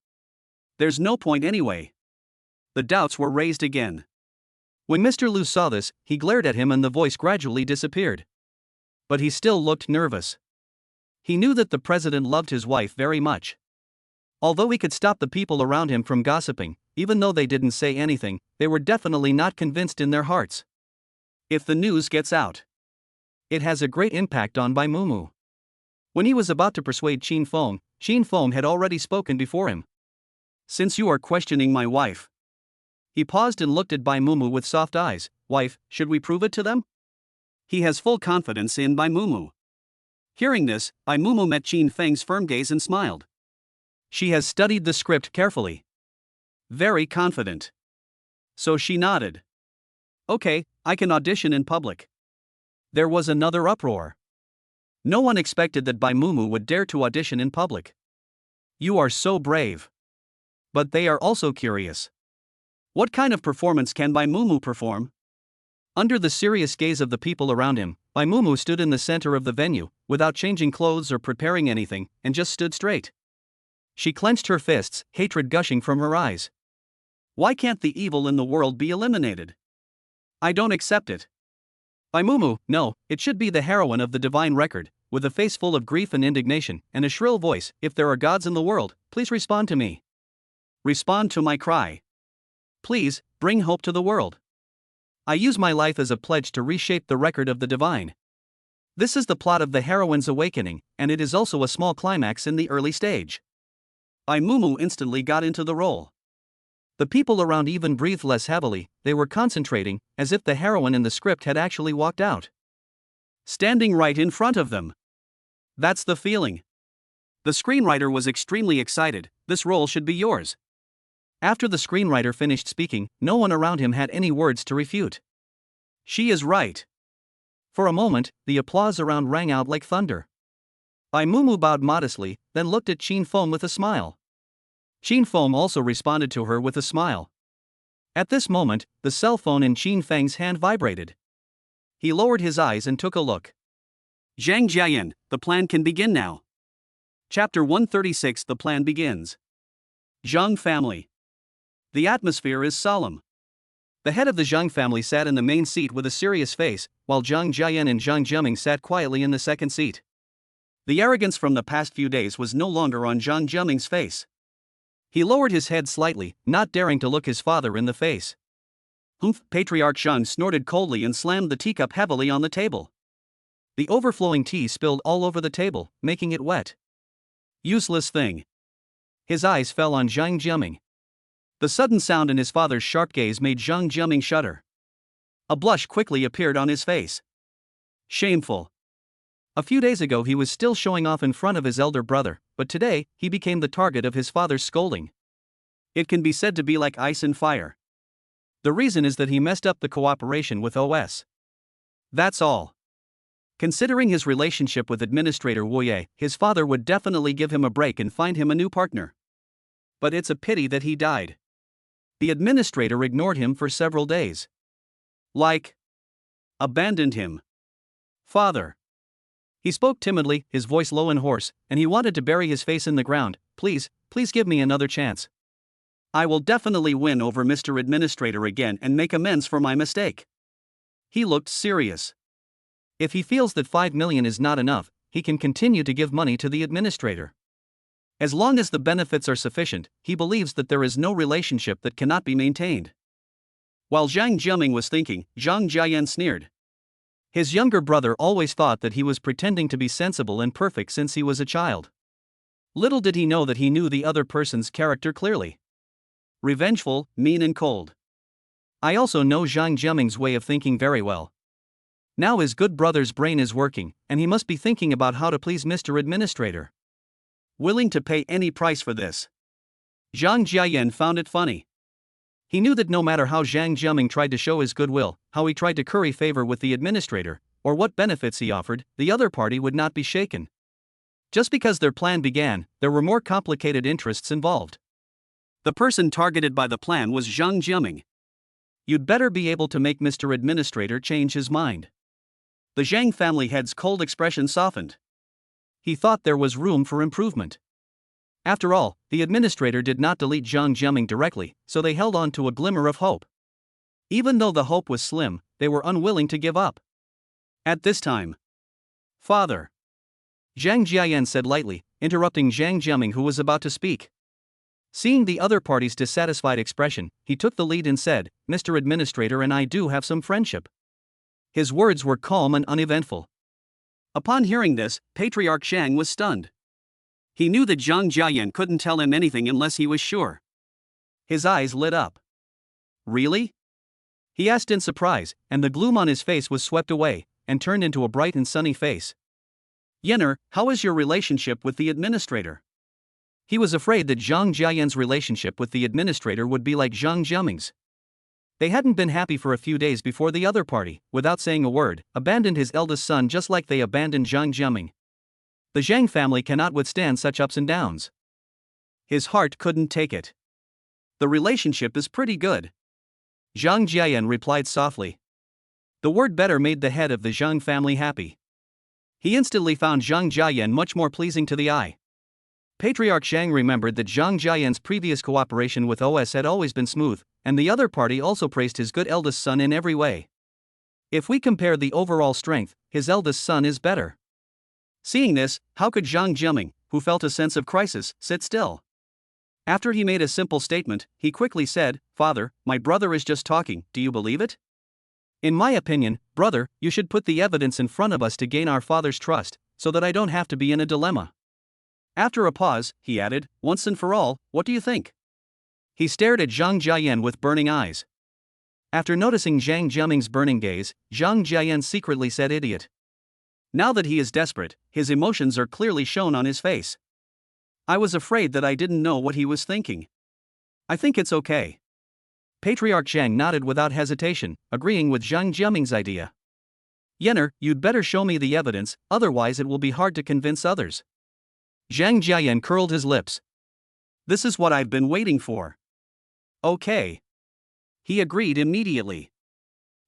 There's no point anyway. The doubts were raised again. When Mr. Lu saw this, he glared at him and the voice gradually disappeared. But he still looked nervous. He knew that the president loved his wife very much. Although he could stop the people around him from gossiping, even though they didn't say anything, they were definitely not convinced in their hearts. If the news gets out, it has a great impact on Bai Mumu. When he was about to persuade Qin Feng had already spoken before him. Since you are questioning my wife. He paused and looked at Bai Mumu with soft eyes. Wife, should we prove it to them? He has full confidence in Bai Mumu. Hearing this, Bai Mumu met Qin Feng's firm gaze and smiled. She has studied the script carefully. Very confident. So she nodded. Okay, I can audition in public. There was another uproar. No one expected that Bai Mumu would dare to audition in public. You are so brave. But they are also curious. What kind of performance can Bai Mumu perform? Under the serious gaze of the people around him, Bai Mumu stood in the center of the venue, without changing clothes or preparing anything, and just stood straight. She clenched her fists, hatred gushing from her eyes. Why can't the evil in the world be eliminated? I don't accept it. Bai Mumu, no, it should be the heroine of the divine record, with a face full of grief and indignation, and a shrill voice, if there are gods in the world, please respond to me. Respond to my cry. Please, bring hope to the world. I use my life as a pledge to reshape the record of the divine. This is the plot of the heroine's awakening, and it is also a small climax in the early stage. Bai Mumu instantly got into the role. The people around even breathed less heavily, they were concentrating, as if the heroine in the script had actually walked out. Standing right in front of them. That's the feeling. The screenwriter was extremely excited. This role should be yours. After the screenwriter finished speaking, no one around him had any words to refute. She is right. For a moment, the applause around rang out like thunder. Bai Mumu bowed modestly, then looked at Qin Feng with a smile. Qin Feng also responded to her with a smile. At this moment, the cell phone in Qin Feng's hand vibrated. He lowered his eyes and took a look. Zhang Jiayan, the plan can begin now. Chapter 136. The plan begins. Zhang family. The atmosphere is solemn. The head of the Zhang family sat in the main seat with a serious face, while Zhang Jiayan and Zhang Jiaming sat quietly in the second seat. The arrogance from the past few days was no longer on Zhang Jiaming's face. He lowered his head slightly, not daring to look his father in the face. Humph! Patriarch Zhang snorted coldly and slammed the teacup heavily on the table. The overflowing tea spilled all over the table, making it wet. Useless thing. His eyes fell on Zhang Jiaming. The sudden sound in his father's sharp gaze made Zhang Jiaming shudder. A blush quickly appeared on his face. Shameful. A few days ago he was still showing off in front of his elder brother, but today, he became the target of his father's scolding. It can be said to be like ice and fire. The reason is that he messed up the cooperation with OS. That's all. Considering his relationship with Administrator Wu Ye, his father would definitely give him a break and find him a new partner. But it's a pity that he died. The administrator ignored him for several days. Abandoned him. Father. He spoke timidly, his voice low and hoarse, and he wanted to bury his face in the ground. Please, please give me another chance. I will definitely win over Mr. Administrator again and make amends for my mistake. He looked serious. If he feels that 5 million is not enough, he can continue to give money to the administrator. As long as the benefits are sufficient, he believes that there is no relationship that cannot be maintained. While Zhang Jiaming was thinking, Zhang Jiayan sneered. His younger brother always thought that he was pretending to be sensible and perfect since he was a child. Little did he know that he knew the other person's character clearly. Revengeful, mean and cold. I also know Zhang Jiaming's way of thinking very well. Now his good brother's brain is working, and he must be thinking about how to please Mr. Administrator. Willing to pay any price for this. Zhang Jiayan found it funny. He knew that no matter how Zhang Jiaming tried to show his goodwill, how he tried to curry favor with the administrator, or what benefits he offered, the other party would not be shaken. Just because their plan began, there were more complicated interests involved. The person targeted by the plan was Zhang Jiaming. You'd better be able to make Mr. Administrator change his mind. The Zhang family head's cold expression softened. He thought there was room for improvement. After all, the administrator did not delete Zhang Jiaming directly, so they held on to a glimmer of hope. Even though the hope was slim, they were unwilling to give up. At this time, Father, Zhang Jiayan said lightly, interrupting Zhang Jiaming who was about to speak. Seeing the other party's dissatisfied expression, he took the lead and said, Mr. Administrator and I do have some friendship. His words were calm and uneventful. Upon hearing this, Patriarch Shang was stunned. He knew that Zhang Jiayan couldn't tell him anything unless he was sure. His eyes lit up. Really? He asked in surprise, and the gloom on his face was swept away, and turned into a bright and sunny face. Yenner, how is your relationship with the administrator? He was afraid that Zhang Jiayan's relationship with the administrator would be like Zhang Jiaming's. They hadn't been happy for a few days before the other party, without saying a word, abandoned his eldest son just like they abandoned Zhang Jiaming. The Zhang family cannot withstand such ups and downs. His heart couldn't take it. The relationship is pretty good. Zhang Jiayan replied softly. The word better made the head of the Zhang family happy. He instantly found Zhang Jiayan much more pleasing to the eye. Patriarch Shang remembered that Zhang Jiayan's previous cooperation with OS had always been smooth, and the other party also praised his good eldest son in every way. If we compare the overall strength, his eldest son is better. Seeing this, how could Zhang Jiaming, who felt a sense of crisis, sit still? After he made a simple statement, he quickly said, Father, my brother is just talking, do you believe it? In my opinion, brother, you should put the evidence in front of us to gain our father's trust, so that I don't have to be in a dilemma. After a pause, he added, once and for all, what do you think? He stared at Zhang Jiayan with burning eyes. After noticing Zhang Jiaming's burning gaze, Zhang Jiayan secretly said idiot. Now that he is desperate, his emotions are clearly shown on his face. I was afraid that I didn't know what he was thinking. I think it's okay. Patriarch Shang nodded without hesitation, agreeing with Zhang Jiaming's idea. Yenner, you'd better show me the evidence, otherwise it will be hard to convince others. Zhang Jiayan curled his lips. This is what I've been waiting for. Okay. He agreed immediately.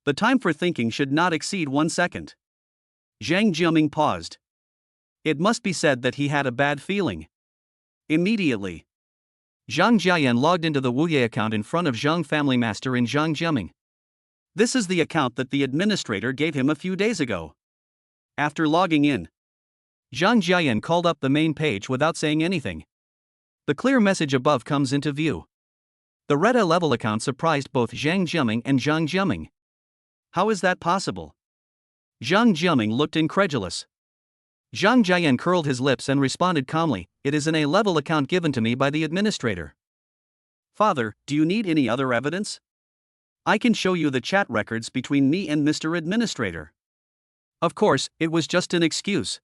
The time for thinking should not exceed 1 second. Zhang Jiaming paused. It must be said that he had a bad feeling. Immediately, Zhang Jiayan logged into the Wuye account in front of Zhang family master in Zhang Jiaming. This is the account that the administrator gave him a few days ago. After logging in, Zhang Jiayan called up the main page without saying anything. The clear message above comes into view. The Red level account surprised both Zhang Jiaming and Zhang Jiaming. How is that possible? Zhang Jiaming looked incredulous. Zhang Jiayan curled his lips and responded calmly, it is an A-level account given to me by the administrator. Father, do you need any other evidence? I can show you the chat records between me and Mr. Administrator. Of course, it was just an excuse.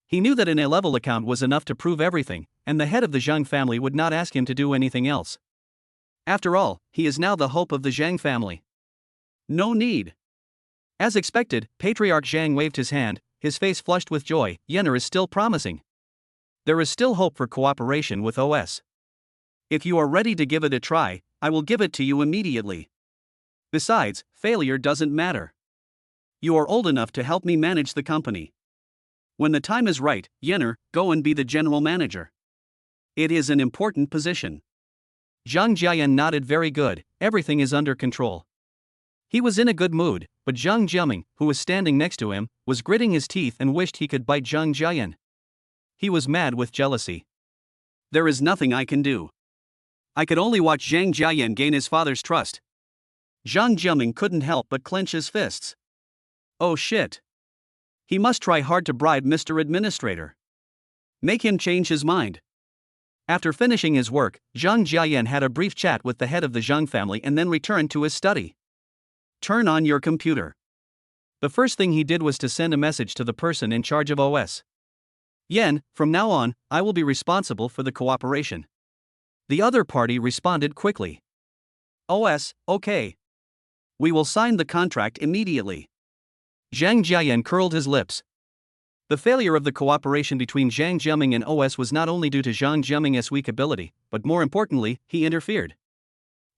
He knew that an A-level account was enough to prove everything, and the head of the Zhang family would not ask him to do anything else. After all, he is now the hope of the Zhang family. No need. As expected, Patriarch Zhang waved his hand, his face flushed with joy. Yenner is still promising. There is still hope for cooperation with OS. If you are ready to give it a try, I will give it to you immediately. Besides, failure doesn't matter. You are old enough to help me manage the company. When the time is right, Yenner, go and be the general manager. It is an important position. Zhang Jiayan nodded. Very good, everything is under control. He was in a good mood, but Zhang Jiaming, who was standing next to him, was gritting his teeth and wished he could bite Zhang Jiayan. He was mad with jealousy. There is nothing I can do. I could only watch Zhang Jiayan gain his father's trust. Zhang Jiaming couldn't help but clench his fists. Oh shit. He must try hard to bribe Mr. Administrator. Make him change his mind. After finishing his work, Zhang Jiayan had a brief chat with the head of the Zhang family and then returned to his study. Turn on your computer. The first thing he did was to send a message to the person in charge of OS. Yen, from now on, I will be responsible for the cooperation. The other party responded quickly. OS, okay. We will sign the contract immediately. Zhang Jiayan curled his lips. The failure of the cooperation between Zhang Jiaming and OS was not only due to Zhang Jiaming's weak ability, but more importantly, he interfered.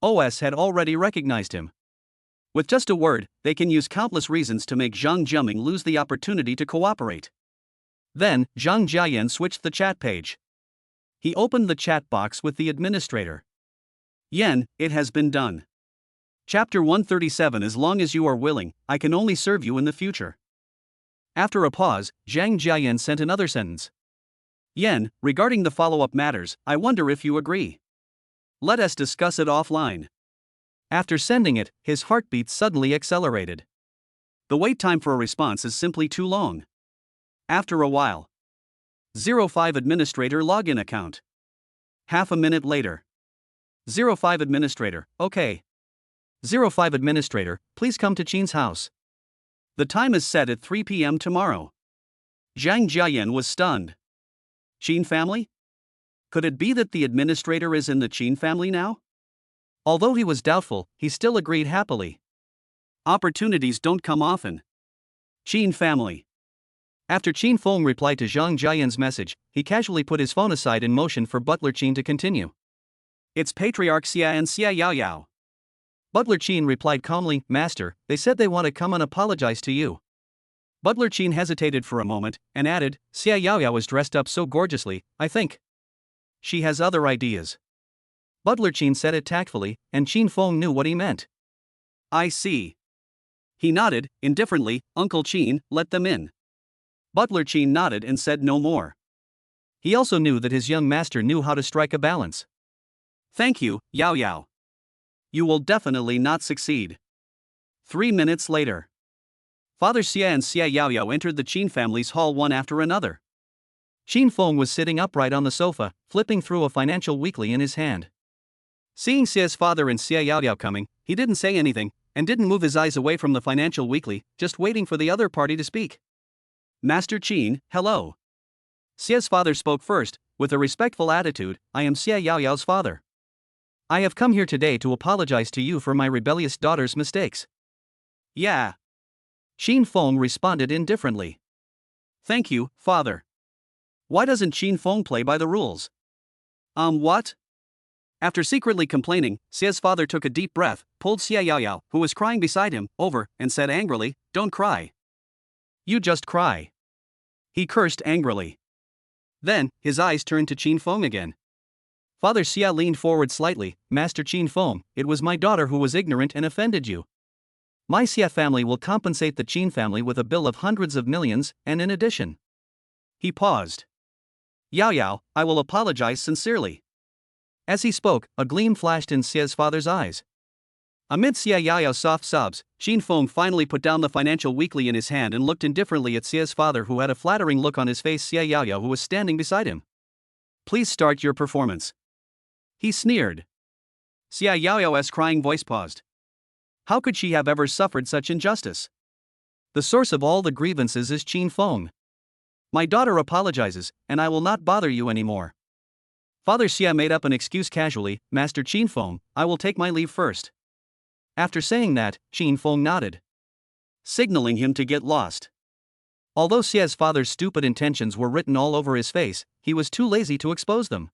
OS had already recognized him. With just a word, they can use countless reasons to make Zhang Jiaming lose the opportunity to cooperate. Then, Zhang Jiayan switched the chat page. He opened the chat box with the administrator. Yen, it has been done. Chapter 137. As long as you are willing, I can only serve you in the future. After a pause, Zhang Jiayan sent another sentence. Yen, regarding the follow-up matters, I wonder if you agree. Let us discuss it offline. After sending it, his heartbeat suddenly accelerated. The wait time for a response is simply too long. After a while. 05 Administrator login account. Half a minute later. 05 Administrator, okay. 05 Administrator, please come to Qin's house. The time is set at 3 p.m. tomorrow. Zhang Jiayan was stunned. Qin family? Could it be that the administrator is in the Qin family now? Although he was doubtful, he still agreed happily. Opportunities don't come often. Qin family. After Qin Feng replied to Zhang Jiayan's message, he casually put his phone aside in motion for Butler Qin to continue. It's Patriarch Xia and Xia Yao Yao. Butler Qin replied calmly, Master, they said they want to come and apologize to you. Butler Qin hesitated for a moment, and added, Xia Yao Yao is dressed up so gorgeously, I think she has other ideas. Butler Qin said it tactfully, and Qin Feng knew what he meant. I see. He nodded, indifferently, Uncle Qin, let them in. Butler Qin nodded and said no more. He also knew that his young master knew how to strike a balance. Thank you, Yao Yao. You will definitely not succeed. 3 minutes later. Father Xia and Xia Yao Yao entered the Qin family's hall one after another. Qin Feng was sitting upright on the sofa, flipping through a financial weekly in his hand. Seeing Xia's father and Xia Yao Yao coming, he didn't say anything, and didn't move his eyes away from the financial weekly, just waiting for the other party to speak. Master Qin, hello. Xia's father spoke first, with a respectful attitude, I am Xia Yao Yao's father. I have come here today to apologize to you for my rebellious daughter's mistakes. Yeah. Qin Feng responded indifferently. Thank you, father. Why doesn't Qin Feng play by the rules? What? After secretly complaining, Xia's father took a deep breath, pulled Xia Yao Yao, who was crying beside him, over, and said angrily, Don't cry. You just cry. He cursed angrily. Then, his eyes turned to Qin Feng again. Father Xia leaned forward slightly, Master Qin Feng, it was my daughter who was ignorant and offended you. My Xia family will compensate the Qin family with a bill of hundreds of millions, and in addition. He paused. Yao Yao, I will apologize sincerely. As he spoke, a gleam flashed in Xia's father's eyes. Amid Xia Yao Yao's soft sobs, Qin Feng finally put down the financial weekly in his hand and looked indifferently at Xia's father, who had a flattering look on his face. Xia Yao Yao, who was standing beside him. Please start your performance. He sneered. Xia Yao Yao's crying voice paused. How could she have ever suffered such injustice? The source of all the grievances is Qin Feng. My daughter apologizes, and I will not bother you anymore. Father Xia made up an excuse casually, Master Qin Feng, I will take my leave first. After saying that, Qin Feng nodded, signaling him to get lost. Although Xia's father's stupid intentions were written all over his face, he was too lazy to expose them.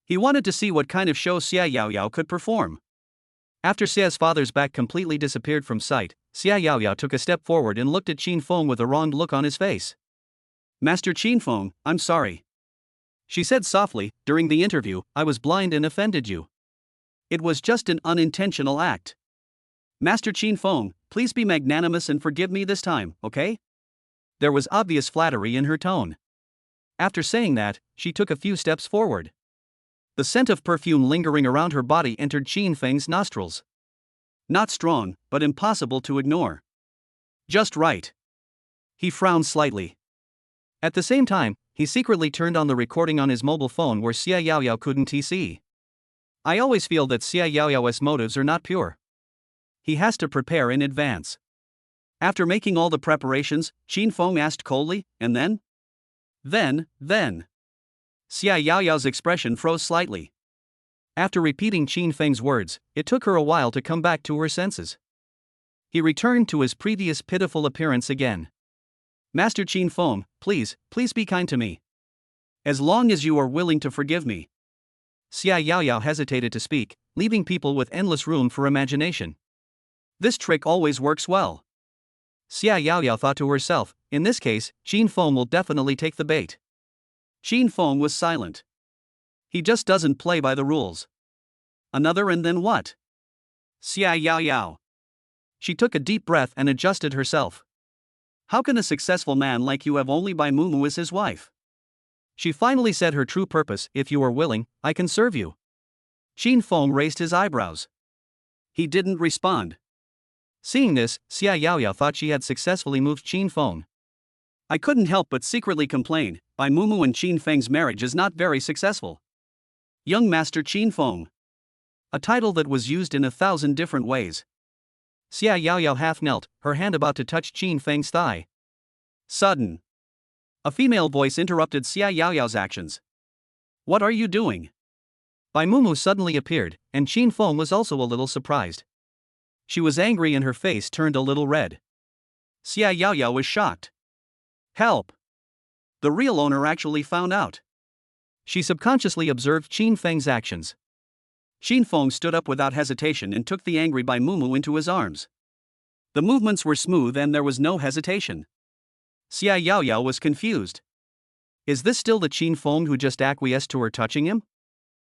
He wanted to see what kind of show Xia Yao Yao could perform. After Xia's father's back completely disappeared from sight, Xia Yao Yao took a step forward and looked at Qin Feng with a wronged look on his face. Master Qinfeng, I'm sorry. She said softly, during the interview, I was blind and offended you. It was just an unintentional act. Master Qinfeng, please be magnanimous and forgive me this time, okay? There was obvious flattery in her tone. After saying that, she took a few steps forward. The scent of perfume lingering around her body entered Qin Feng's nostrils. Not strong, but impossible to ignore. Just right. He frowned slightly. At the same time, he secretly turned on the recording on his mobile phone where Xia Yaoyao couldn't see. I always feel that Xia Yaoyao's motives are not pure. He has to prepare in advance. After making all the preparations, Qin Feng asked coldly, and then? Then. Xia Yaoyao's expression froze slightly. After repeating Qin Feng's words, it took her a while to come back to her senses. He returned to his previous pitiful appearance again. Master Qin Feng, please be kind to me. As long as you are willing to forgive me. Xia Yaoyao hesitated to speak, leaving people with endless room for imagination. This trick always works well. Xia Yaoyao thought to herself, in this case, Qin Feng will definitely take the bait. Qin Feng was silent. He just doesn't play by the rules. Another and then what? Xia Yaoyao. She took a deep breath and adjusted herself. How can a successful man like you have only Bai Mumu as his wife? She finally said her true purpose, if you are willing, I can serve you. Qin Feng raised his eyebrows. He didn't respond. Seeing this, Xia Yaoyao thought she had successfully moved Qin Feng. I couldn't help but secretly complain, Bai Mumu and Qin Feng's marriage is not very successful. Young Master Qin Feng. A title that was used in 1,000 different ways. Xia Yaoyao half knelt, her hand about to touch Qin Feng's thigh. Sudden. A female voice interrupted Xia Yaoyao's actions. What are you doing? Bai Mumu suddenly appeared, and Qin Feng was also a little surprised. She was angry and her face turned a little red. Xia Yaoyao was shocked. Help! The real owner actually found out. She subconsciously observed Qin Feng's actions. Qin Feng stood up without hesitation and took the angry Bai Mumu into his arms. The movements were smooth and there was no hesitation. Xia Yaoyao was confused. Is this still the Qin Feng who just acquiesced to her touching him?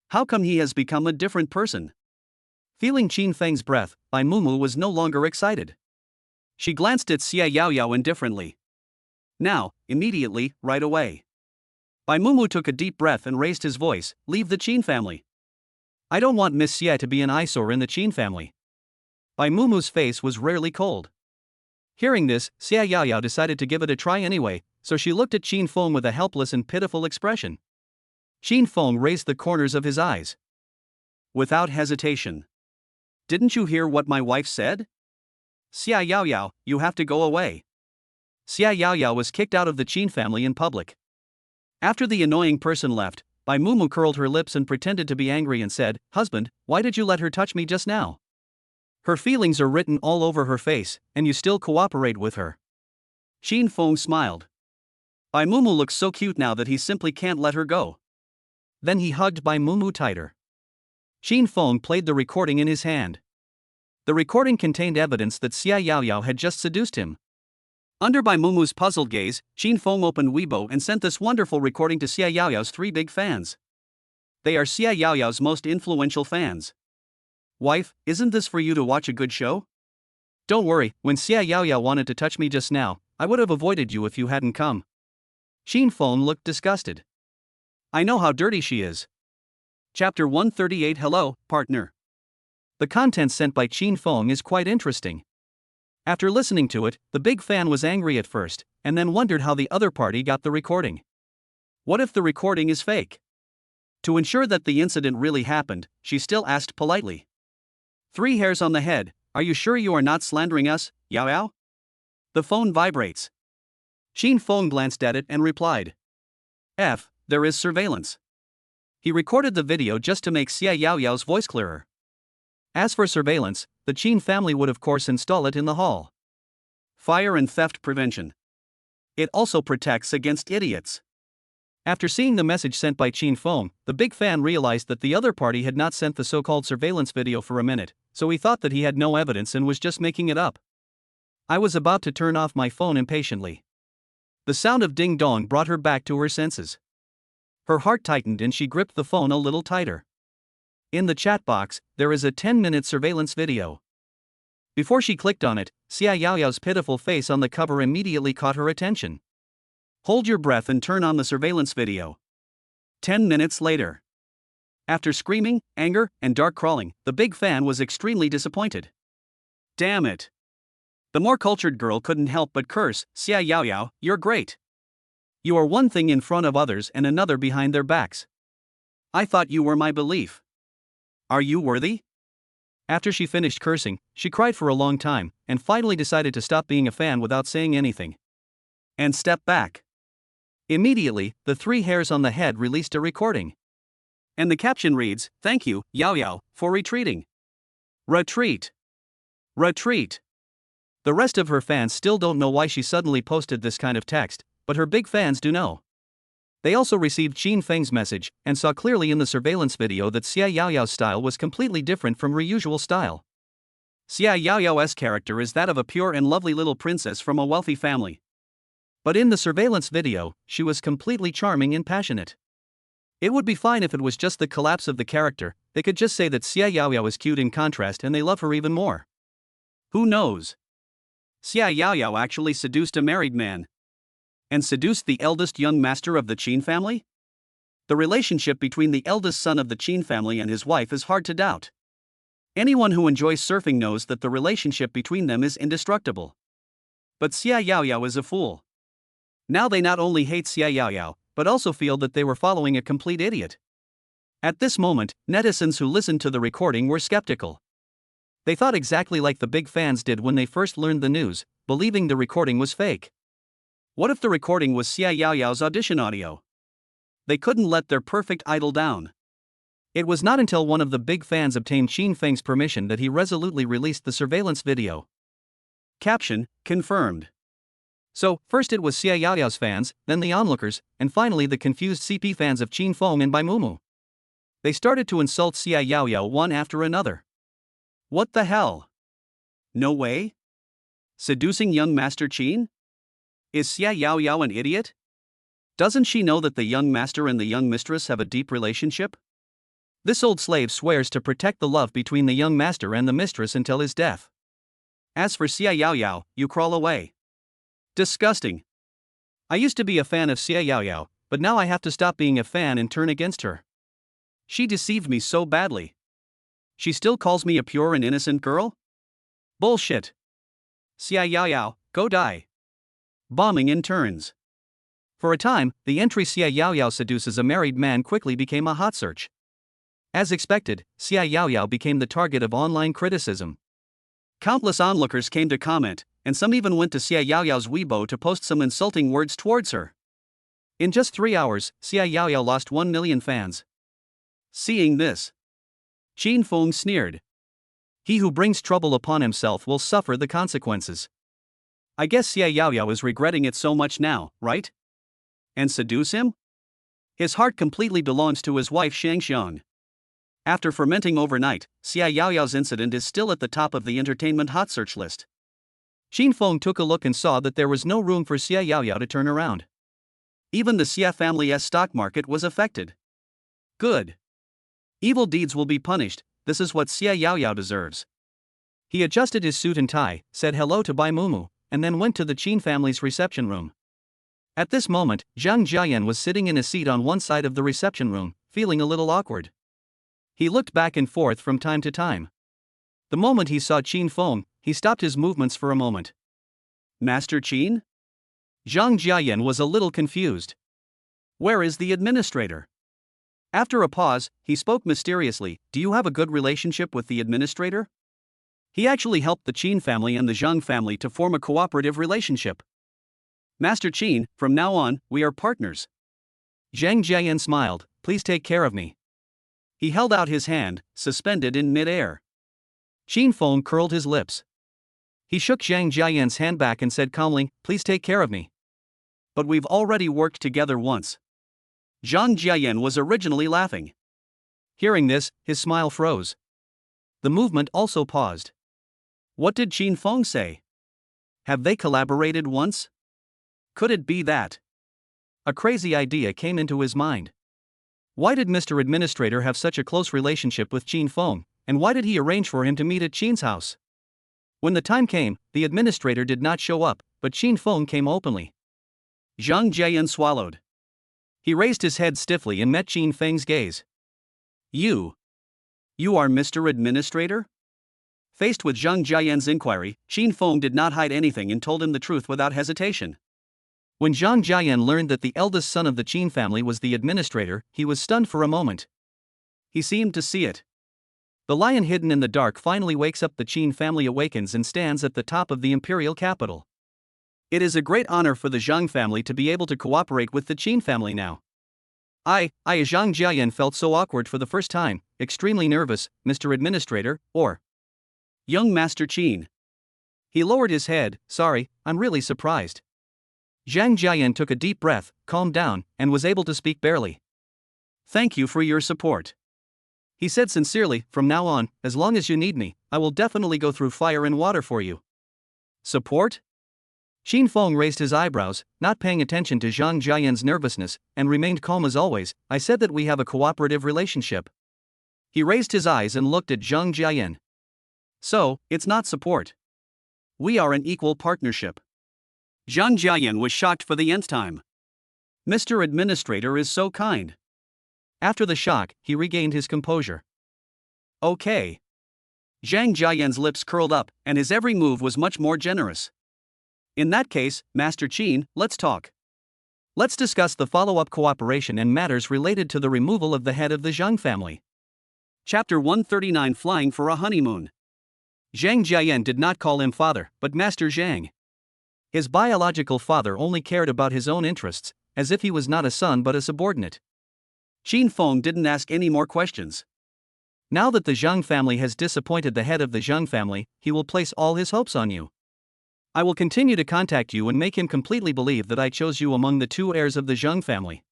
How come he has become a different person? Feeling Qin Feng's breath, Bai Mumu was no longer excited. She glanced at Xia Yaoyao indifferently. Now, immediately, right away. Bai Mumu took a deep breath and raised his voice, leave the Qin family. I don't want Miss Xia to be an eyesore in the Qin family. Bai Mumu's face was rarely cold. Hearing this, Xia Yaoyao decided to give it a try anyway, so she looked at Qin Feng with a helpless and pitiful expression. Qin Feng raised the corners of his eyes. Without hesitation. Didn't you hear what my wife said? Xia Yaoyao, you have to go away. Xia Yaoyao was kicked out of the Qin family in public. After the annoying person left, Bai Mumu curled her lips and pretended to be angry and said, Husband, why did you let her touch me just now? Her feelings are written all over her face, and you still cooperate with her. Qin Feng smiled. Bai Mumu looks so cute now that he simply can't let her go. Then he hugged Bai Mumu tighter. Qin Feng played the recording in his hand. The recording contained evidence that Xia Yaoyao had just seduced him. Under Bai Mumu's puzzled gaze, Qin Feng opened Weibo and sent this wonderful recording to Xia Yaoyao's 3 big fans. They are Xia Yaoyao's most influential fans. Wife, isn't this for you to watch a good show? Don't worry, when Xia Yaoyao wanted to touch me just now, I would have avoided you if you hadn't come. Qin Feng looked disgusted. I know how dirty she is. Chapter 138 Hello, partner. The content sent by Qin Feng is quite interesting. After listening to it, the big fan was angry at first, and then wondered how the other party got the recording. What if the recording is fake? To ensure that the incident really happened, she still asked politely. 3 hairs on the head, are you sure you are not slandering us, Yaoyao? The phone vibrates. Qin Feng glanced at it and replied. There is surveillance. He recorded the video just to make Xia Yaoyao's voice clearer. As for surveillance, the Qin family would of course install it in the hall. Fire and theft prevention. It also protects against idiots. After seeing the message sent by Qin Feng, the big fan realized that the other party had not sent the so-called surveillance video for a minute, so he thought that he had no evidence and was just making it up. I was about to turn off my phone impatiently. The sound of ding-dong brought her back to her senses. Her heart tightened and she gripped the phone a little tighter. In the chat box, there is a 10-minute surveillance video. Before she clicked on it, Xia Yaoyao's pitiful face on the cover immediately caught her attention. Hold your breath and turn on the surveillance video. 10 minutes later. After screaming, anger, and dark crawling, the big fan was extremely disappointed. Damn it. The more cultured girl couldn't help but curse, Xia Yaoyao, you're great. You are one thing in front of others and another behind their backs. I thought you were my belief. Are you worthy? After she finished cursing, she cried for a long time, and finally decided to stop being a fan without saying anything. And step back. Immediately, the 3 hairs on the head released a recording. And the caption reads, "Thank you, Yao Yao, for retreating. Retreat. Retreat." The rest of her fans still don't know why she suddenly posted this kind of text, but her big fans do know. They also received Qin Feng's message, and saw clearly in the surveillance video that Xia Yaoyao's style was completely different from her usual style. Xia Yaoyao's character is that of a pure and lovely little princess from a wealthy family. But in the surveillance video, she was completely charming and passionate. It would be fine if it was just the collapse of the character, they could just say that Xia Yaoyao is cute in contrast and they love her even more. Who knows? Xia Yaoyao actually seduced a married man. And seduced the eldest young master of the Qin family? The relationship between the eldest son of the Qin family and his wife is hard to doubt. Anyone who enjoys surfing knows that the relationship between them is indestructible. But Xia Yaoyao is a fool. Now they not only hate Xia Yaoyao, but also feel that they were following a complete idiot. At this moment, netizens who listened to the recording were skeptical. They thought exactly like the big fans did when they first learned the news, believing the recording was fake. What if the recording was Xia Yaoyao's audition audio? They couldn't let their perfect idol down. It was not until one of the big fans obtained Qin Feng's permission that he resolutely released the surveillance video. Caption, confirmed. So, first it was Xia Yaoyao's fans, then the onlookers, and finally the confused CP fans of Qin Feng and Bai Mumu. They started to insult Xia Yaoyao one after another. What the hell? No way? Seducing young Master Qin? Is Xia Yaoyao an idiot? Doesn't she know that the young master and the young mistress have a deep relationship? This old slave swears to protect the love between the young master and the mistress until his death. As for Xia Yaoyao, you crawl away. Disgusting. I used to be a fan of Xia Yaoyao, but now I have to stop being a fan and turn against her. She deceived me so badly. She still calls me a pure and innocent girl? Bullshit. Xia Yaoyao, go die. Bombing in turns. For a time, the entry Xia Yaoyao seduces a married man quickly became a hot search. As expected, Xia Yaoyao became the target of online criticism. Countless onlookers came to comment, and some even went to Xia Yaoyao's Weibo to post some insulting words towards her. In just 3 hours, Xia Yaoyao lost 1 million fans. Seeing this, Qin Feng sneered. He who brings trouble upon himself will suffer the consequences. I guess Xia Yaoyao is regretting it so much now, right? And seduce him? His heart completely belongs to his wife Shang Xiang. After fermenting overnight, Xia Yaoyao's incident is still at the top of the entertainment hot search list. Qin Feng took a look and saw that there was no room for Xia Yaoyao to turn around. Even the Xia family's stock market was affected. Good. Evil deeds will be punished, this is what Xia Yaoyao deserves. He adjusted his suit and tie, said hello to Bai Mumu, and then went to the Qin family's reception room. At this moment, Zhang Jiayan was sitting in a seat on one side of the reception room, feeling a little awkward. He looked back and forth from time to time. The moment he saw Qin Feng, he stopped his movements for a moment. Master Qin? Zhang Jiayan was a little confused. Where is the administrator? After a pause, he spoke mysteriously, do you have a good relationship with the administrator? He actually helped the Qin family and the Zhang family to form a cooperative relationship. Master Qin, from now on, we are partners. Zhang Jiayan smiled, please take care of me. He held out his hand, suspended in mid-air. Qin Feng curled his lips. He shook Zhang Jiayan's hand back and said calmly, please take care of me. But we've already worked together once. Zhang Jiayan was originally laughing. Hearing this, his smile froze. The movement also paused. What did Qin Feng say? Have they collaborated once? Could it be that? A crazy idea came into his mind. Why did Mr. Administrator have such a close relationship with Qin Feng, and why did he arrange for him to meet at Qin's house? When the time came, the administrator did not show up, but Qin Feng came openly. Zhang Jiayan swallowed. He raised his head stiffly and met Qin Feng's gaze. You are Mr. Administrator? Faced with Zhang Jiayan's inquiry, Qin Feng did not hide anything and told him the truth without hesitation. When Zhang Jiayan learned that the eldest son of the Qin family was the administrator, he was stunned for a moment. He seemed to see it. The lion hidden in the dark finally wakes up. The Qin family awakens and stands at the top of the imperial capital. It is a great honor for the Zhang family to be able to cooperate with the Qin family now. Zhang Jiayan felt so awkward for the first time, extremely nervous, Mr. Administrator, or Young Master Qin. He lowered his head. Sorry, I'm really surprised. Zhang Jiayan took a deep breath, calmed down, and was able to speak barely. Thank you for your support. He said sincerely, from now on, as long as you need me, I will definitely go through fire and water for you. Support? Qin Feng raised his eyebrows, not paying attention to Zhang Jiayan's nervousness, and remained calm as always. I said that we have a cooperative relationship. He raised his eyes and looked at Zhang Jiayan. So, it's not support. We are an equal partnership. Zhang Jiayan was shocked for the nth time. Mr. Administrator is so kind. After the shock, he regained his composure. Okay. Zhang Jiayan's lips curled up, and his every move was much more generous. In that case, Master Qin, let's talk. Let's discuss the follow-up cooperation and matters related to the removal of the head of the Zhang family. Chapter 139, Flying for a Honeymoon. Zhang Jiayan did not call him father, but Master Zhang. His biological father only cared about his own interests, as if he was not a son but a subordinate. Qin Feng didn't ask any more questions. Now that the Zhang family has disappointed the head of the Zhang family, he will place all his hopes on you. I will continue to contact you and make him completely believe that I chose you among the two heirs of the Zhang family.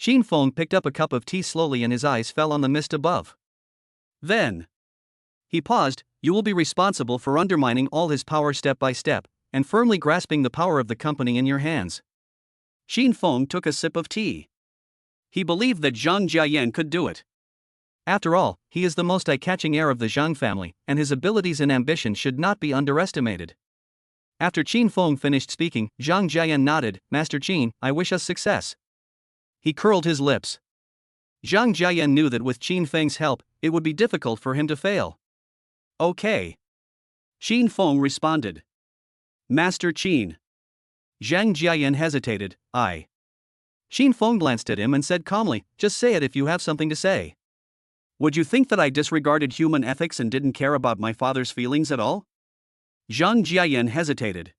Qin Feng picked up a cup of tea slowly and his eyes fell on the mist above. Then he paused. You will be responsible for undermining all his power step by step, and firmly grasping the power of the company in your hands. Qin Feng took a sip of tea. He believed that Zhang Jiayan could do it. After all, he is the most eye-catching heir of the Zhang family, and his abilities and ambition should not be underestimated. After Qin Feng finished speaking, Zhang Jiayan nodded. Master Qin, I wish us success. He curled his lips. Zhang Jiayan knew that with Qin Feng's help, it would be difficult for him to fail. Okay. Qin Feng responded. Master Qin. Zhang Jiayan hesitated. Qin Feng glanced at him and said calmly, just say it if you have something to say. Would you think that I disregarded human ethics and didn't care about my father's feelings at all? Zhang Jiayan hesitated.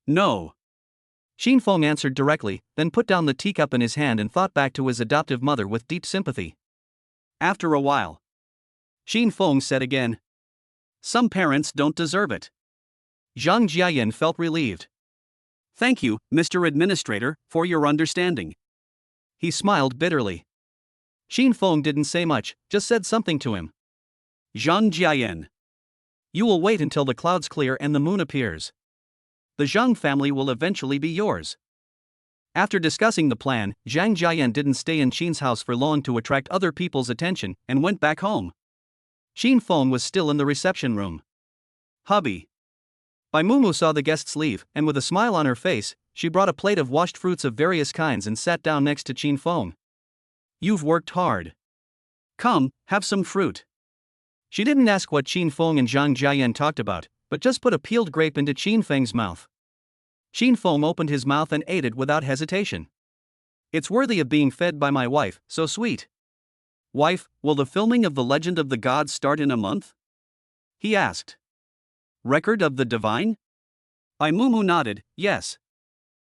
No. Qin Feng answered directly, then put down the teacup in his hand and thought back to his adoptive mother with deep sympathy. After a while, Qin Feng said again. Some parents don't deserve it. Zhang Jiayan felt relieved. Thank you, Mr. Administrator, for your understanding. He smiled bitterly. Qin Feng didn't say much, just said something to him. Zhang Jiayan. You will wait until the clouds clear and the moon appears. The Zhang family will eventually be yours. After discussing the plan, Zhang Jiayan didn't stay in Qin's house for long to attract other people's attention, and went back home. Qin Feng was still in the reception room. Hubby. Bai Mumu saw the guests leave, and with a smile on her face, she brought a plate of washed fruits of various kinds and sat down next to Qin Feng. You've worked hard. Come, have some fruit. She didn't ask what Qin Feng and Zhang Jiayan talked about, but just put a peeled grape into Qin Feng's mouth. Qin Feng opened his mouth and ate it without hesitation. It's worthy of being fed by my wife, so sweet. Wife, will the filming of The Legend of the Gods start in a month? He asked. Record of the Divine? Bai Mumu nodded, yes.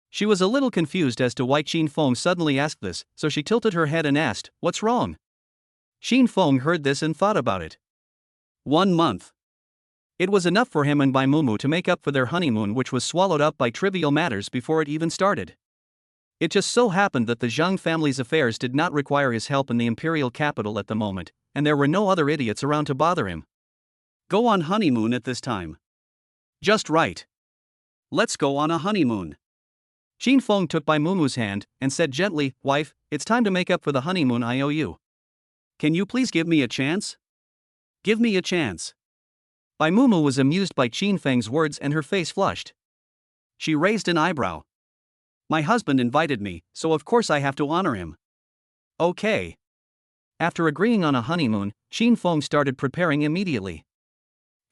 She was a little confused as to why Qin Feng suddenly asked this, so she tilted her head and asked, what's wrong? Qin Feng heard this and thought about it. 1 month. It was enough for him and Bai Mumu to make up for their honeymoon, which was swallowed up by trivial matters before it even started. It just so happened that the Zhang family's affairs did not require his help in the imperial capital at the moment, and there were no other idiots around to bother him. Go on honeymoon at this time. Just right. Let's go on a honeymoon. Qin Feng took Bai Mumu's hand and said gently, "Wife, it's time to make up for the honeymoon I owe you. Can you please give me a chance? Give me a chance." Bai Mumu was amused by Qin Feng's words and her face flushed. She raised an eyebrow. "My husband invited me, so of course I have to honor him." "Okay." After agreeing on a honeymoon, Qin Feng started preparing immediately.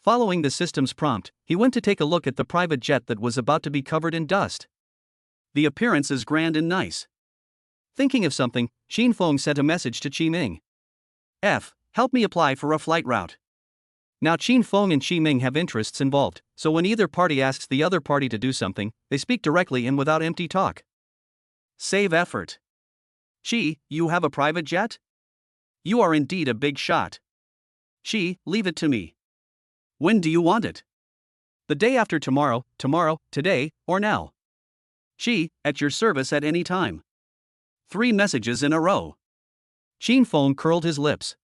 Following the system's prompt, he went to take a look at the private jet that was about to be covered in dust. The appearance is grand and nice. Thinking of something, Qin Feng sent a message to Qi Ming. Help me apply for a flight route." Now Qin Feng and Qi Ming have interests involved, so when either party asks the other party to do something, they speak directly and without empty talk. Save effort. "Qi, you have a private jet? You are indeed a big shot." "Qi, leave it to me. When do you want it?" "The day after tomorrow, today, or now." "Qi, at your service at any time." 3 messages in a row. Qin Feng curled his lips.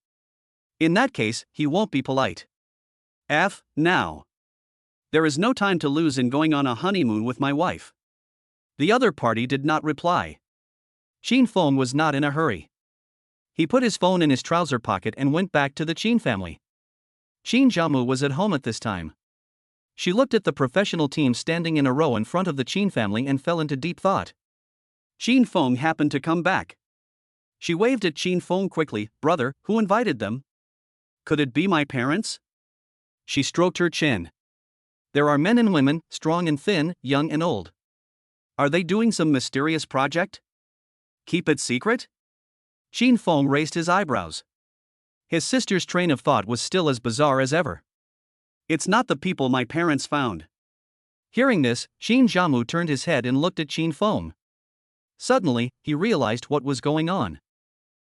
In that case, he won't be polite. Now. There is no time to lose in going on a honeymoon with my wife." The other party did not reply. Qin Feng was not in a hurry. He put his phone in his trouser pocket and went back to the Qin family. Qin Jiamu was at home at this time. She looked at the professional team standing in a row in front of the Qin family and fell into deep thought. Qin Feng happened to come back. She waved at Qin Feng quickly. "Brother, who invited them? Could it be my parents?" She stroked her chin. "There are men and women, strong and thin, young and old. Are they doing some mysterious project? Keep it secret?" Qin Feng raised his eyebrows. His sister's train of thought was still as bizarre as ever. "It's not the people my parents found." Hearing this, Qin Jiamu turned his head and looked at Qin Feng. Suddenly, he realized what was going on.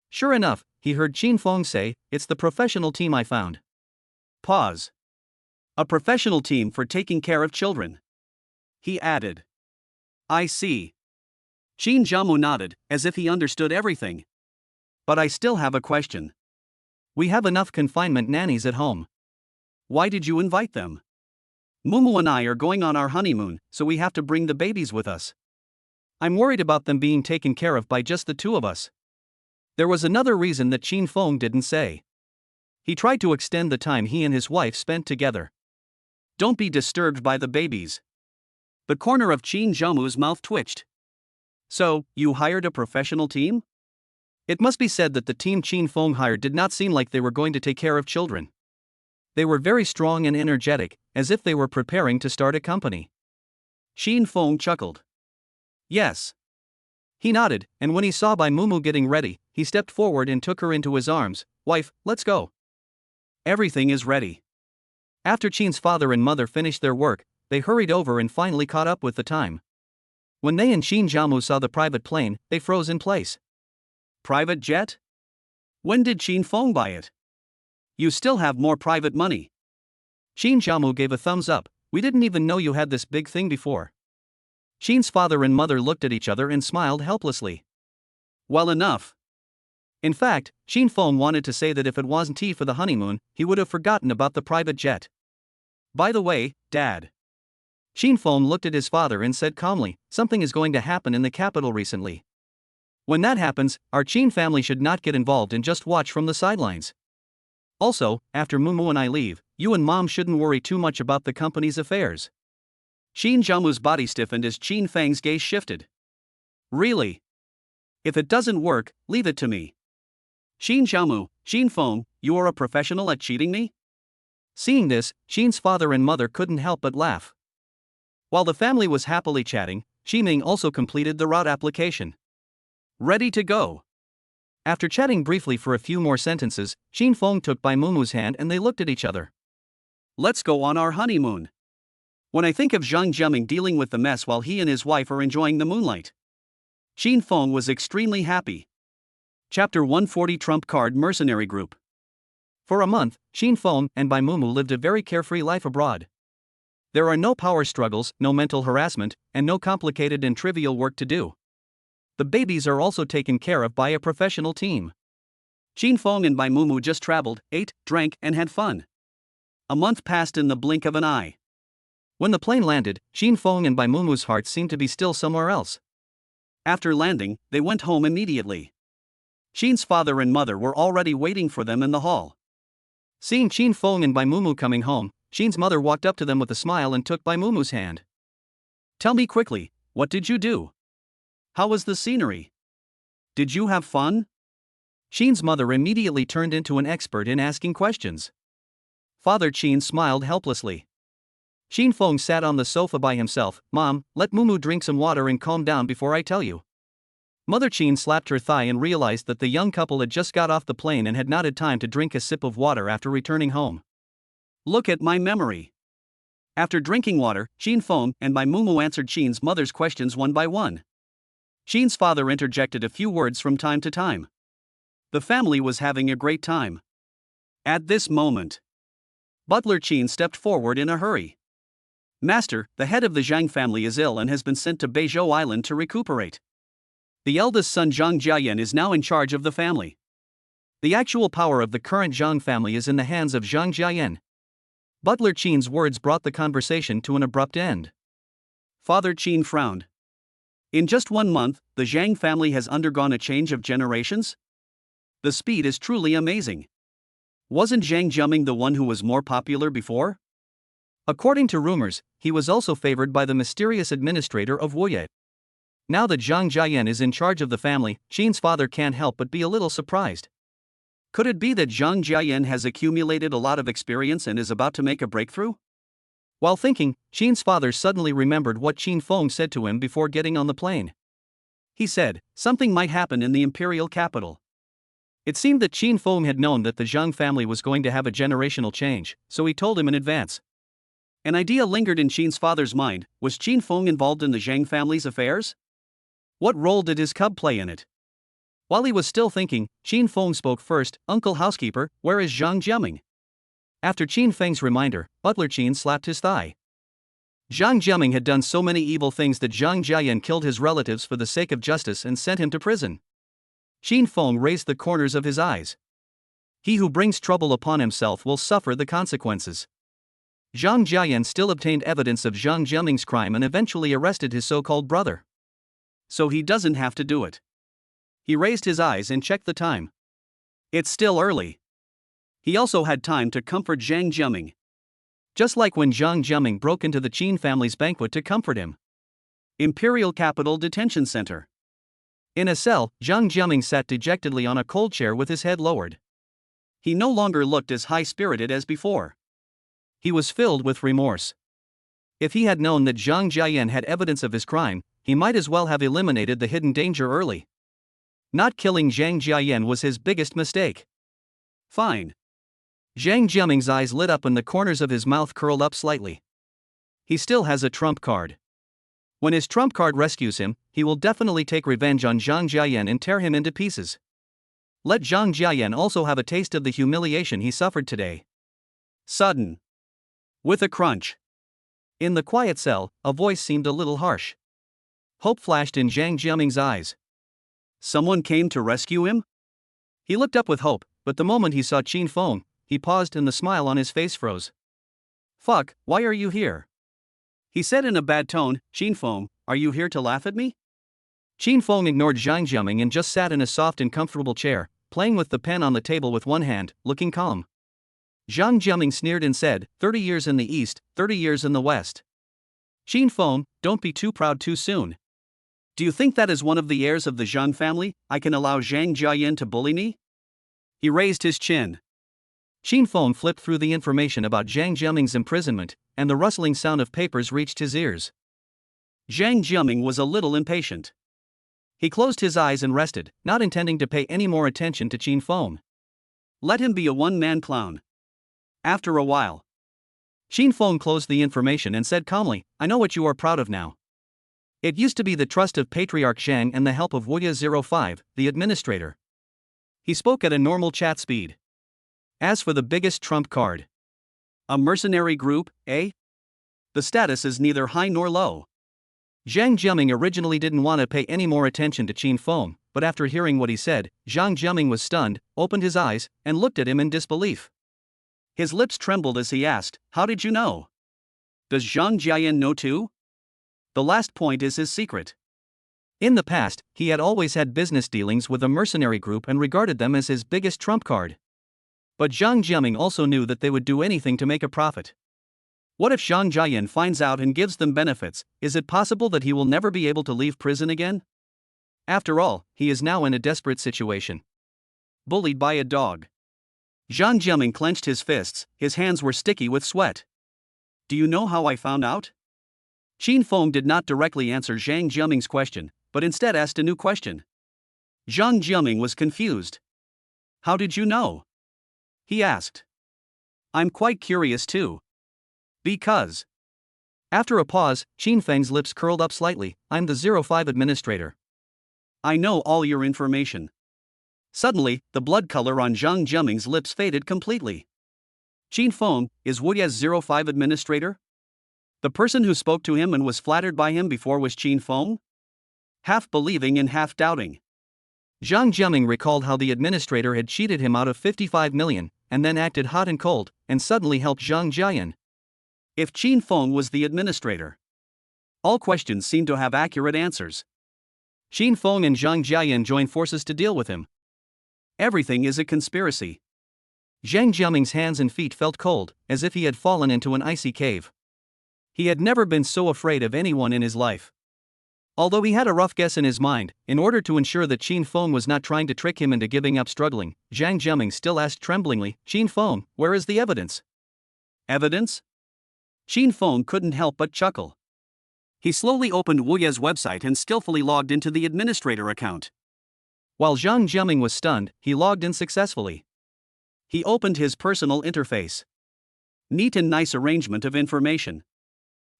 Sure enough, he heard Qin Feng say, "It's the professional team I found." Pause. "A professional team for taking care of children," he added. "I see." Qin Jiamu nodded, as if he understood everything. "But I still have a question. We have enough confinement nannies at home. Why did you invite them? Mumu and I are going on our honeymoon, so we have to bring the babies with us. I'm worried about them being taken care of by just the 2 of us." There was another reason that Qin Feng didn't say. He tried to extend the time he and his wife spent together. "Don't be disturbed by the babies." The corner of Qin Jiamu's mouth twitched. "So, you hired a professional team?" It must be said that the team Qin Feng hired did not seem like they were going to take care of children. They were very strong and energetic, as if they were preparing to start a company. Qin Feng chuckled. "Yes." He nodded, and when he saw Bai Mumu getting ready, he stepped forward and took her into his arms. "Wife, let's go. Everything is ready." After Qin's father and mother finished their work, they hurried over and finally caught up with the time. When they and Qin Jiamu saw the private plane, they froze in place. "Private jet? When did Qin Feng buy it? You still have more private money." Qin Jiamu gave a thumbs up. "We didn't even know you had this big thing before." Qin's father and mother looked at each other and smiled helplessly. "Well enough." In fact, Qin Feng wanted to say that if it wasn't tea for the honeymoon, he would have forgotten about the private jet. "By the way, Dad." Qin Feng looked at his father and said calmly, "Something is going to happen in the capital recently. When that happens, our Qin family should not get involved and just watch from the sidelines. Also, after Mumu and I leave, you and Mom shouldn't worry too much about the company's affairs." Qin Jiamu's body stiffened as Qin Feng's gaze shifted. "Really? If it doesn't work, leave it to me." "Qin Jiamu, Qin Feng, you are a professional at cheating me?" Seeing this, Qin's father and mother couldn't help but laugh. While the family was happily chatting, Qi Ming also completed the route application. "Ready to go." After chatting briefly for a few more sentences, Qin Feng took Bai Mumu's hand and they looked at each other. "Let's go on our honeymoon. When I think of Zhang Jiaming dealing with the mess while he and his wife are enjoying the moonlight." Qin Feng was extremely happy. Chapter 140 Trump Card Mercenary Group. For a month, Qin Feng and Bai Mumu lived a very carefree life abroad. There are no power struggles, no mental harassment, and no complicated and trivial work to do. The babies are also taken care of by a professional team. Qin Feng and Bai Mumu just traveled, ate, drank, and had fun. A month passed in the blink of an eye. When the plane landed, Xin Feng and Bai Mumu's hearts seemed to be still somewhere else. After landing, they went home immediately. Xin's father and mother were already waiting for them in the hall. Seeing Xin Feng and Bai Mumu coming home, Xin's mother walked up to them with a smile and took Bai Mumu's hand. "Tell me quickly, what did you do? How was the scenery? Did you have fun?" Xin's mother immediately turned into an expert in asking questions. Father Qin smiled helplessly. Xin Feng sat on the sofa by himself. "Mom, let Mumu drink some water and calm down before I tell you." Mother Qin slapped her thigh and realized that the young couple had just got off the plane and had not had time to drink a sip of water after returning home. "Look at my memory." After drinking water, Xin Feng and Bai Mumu answered Xin's mother's questions one by one. Xin's father interjected a few words from time to time. The family was having a great time. At this moment, Butler Qin stepped forward in a hurry. "Master, the head of the Zhang family is ill and has been sent to Beizhou Island to recuperate. The eldest son Zhang Jiayan is now in charge of the family. The actual power of the current Zhang family is in the hands of Zhang Jiayan." Butler Qin's words brought the conversation to an abrupt end. Father Qin frowned. In just 1 month, the Zhang family has undergone a change of generations? The speed is truly amazing. Wasn't Zhang Jiaming the one who was more popular before? According to rumors, he was also favored by the mysterious administrator of Wuye. Now that Zhang Jiayan is in charge of the family, Qin's father can't help but be a little surprised. Could it be that Zhang Jiayan has accumulated a lot of experience and is about to make a breakthrough? While thinking, Qin's father suddenly remembered what Xin Feng said to him before getting on the plane. He said, something might happen in the imperial capital. It seemed that Xin Feng had known that the Zhang family was going to have a generational change, so he told him in advance. An idea lingered in Qin's father's mind. Was Xin Feng involved in the Zhang family's affairs? What role did his cub play in it? While he was still thinking, Xin Feng spoke first. "Uncle housekeeper, where is Zhang Jiaming?" After Qin Feng's reminder, Butler Qin slapped his thigh. Zhang Jiaming had done so many evil things that Zhang Jiayan killed his relatives for the sake of justice and sent him to prison. Xin Feng raised the corners of his eyes. He who brings trouble upon himself will suffer the consequences. Zhang Jiayan still obtained evidence of Zhang Jiaming's crime and eventually arrested his so-called brother. So he doesn't have to do it. He raised his eyes and checked the time. It's still early. He also had time to comfort Zhang Jiaming. Just like when Zhang Jiaming broke into the Qin family's banquet to comfort him. Imperial Capital Detention Center. In a cell, Zhang Jiaming sat dejectedly on a cold chair with his head lowered. He no longer looked as high-spirited as before. He was filled with remorse. If he had known that Zhang Jiayan had evidence of his crime, he might as well have eliminated the hidden danger early. Not killing Zhang Jiayan was his biggest mistake. Fine. Zhang Jiaming's eyes lit up and the corners of his mouth curled up slightly. He still has a trump card. When his trump card rescues him, he will definitely take revenge on Zhang Jiayan and tear him into pieces. Let Zhang Jiayan also have a taste of the humiliation he suffered today. Sudden. With a crunch. In the quiet cell, a voice seemed a little harsh. Hope flashed in Zhang Jiaming's eyes. Someone came to rescue him? He looked up with hope, but the moment he saw Qin Feng, he paused and the smile on his face froze. Fuck, why are you here? He said in a bad tone. Qin Feng, are you here to laugh at me? Qin Feng ignored Zhang Jiaming and just sat in a soft and comfortable chair, playing with the pen on the table with one hand, looking calm. Zhang Jiaming sneered and said, 30 years in the east, 30 years in the west. Qin Feng, don't be too proud too soon. Do you think that as one of the heirs of the Zhang family, I can allow Zhang Jiayan to bully me? He raised his chin. Qin Feng flipped through the information about Zhang Jiaming's imprisonment, and the rustling sound of papers reached his ears. Zhang Jiaming was a little impatient. He closed his eyes and rested, not intending to pay any more attention to Qin Feng. Let him be a one-man clown. After a while, Qin Feng closed the information and said calmly, I know what you are proud of now. It used to be the trust of Patriarch Zhang and the help of Wuya 05, the administrator. He spoke at a normal chat speed. As for the biggest trump card, a mercenary group, eh? The status is neither high nor low. Zhang Jiaming originally didn't want to pay any more attention to Qin Feng, but after hearing what he said, Zhang Jiaming was stunned, opened his eyes, and looked at him in disbelief. His lips trembled as he asked, how did you know? Does Zhang Jiayan know too? The last point is his secret. In the past, he had always had business dealings with a mercenary group and regarded them as his biggest trump card. But Zhang Jiaming also knew that they would do anything to make a profit. What if Zhang Jiayan finds out and gives them benefits? Is it possible that he will never be able to leave prison again? After all, he is now in a desperate situation. Bullied by a dog. Zhang Jiaming clenched his fists, his hands were sticky with sweat. Do you know how I found out? Qin Feng did not directly answer Zhang Jiaming's question, but instead asked a new question. Zhang Jiaming was confused. How did you know? He asked. I'm quite curious too. Because. After a pause, Qin Feng's lips curled up slightly. I'm the 05 administrator. I know all your information. Suddenly, the blood color on Zhang Jiaming's lips faded completely. Qin Feng, is Wu Ye's 05 administrator? The person who spoke to him and was flattered by him before was Qin Feng? Half believing and half doubting. Zhang Jiaming recalled how the administrator had cheated him out of 55 million, and then acted hot and cold, and suddenly helped Zhang Jiayan. If Qin Feng was the administrator, all questions seemed to have accurate answers. Qin Feng and Zhang Jiayan joined forces to deal with him. Everything is a conspiracy. Zhang Jiaming's hands and feet felt cold, as if he had fallen into an icy cave. He had never been so afraid of anyone in his life. Although he had a rough guess in his mind, in order to ensure that Qin Feng was not trying to trick him into giving up struggling, Zhang Jiaming still asked tremblingly, Qin Feng, where is the evidence? Evidence? Qin Feng couldn't help but chuckle. He slowly opened Wu Ye's website and skillfully logged into the administrator account. While Zhang Jiaming was stunned, he logged in successfully. He opened his personal interface. Neat and nice arrangement of information.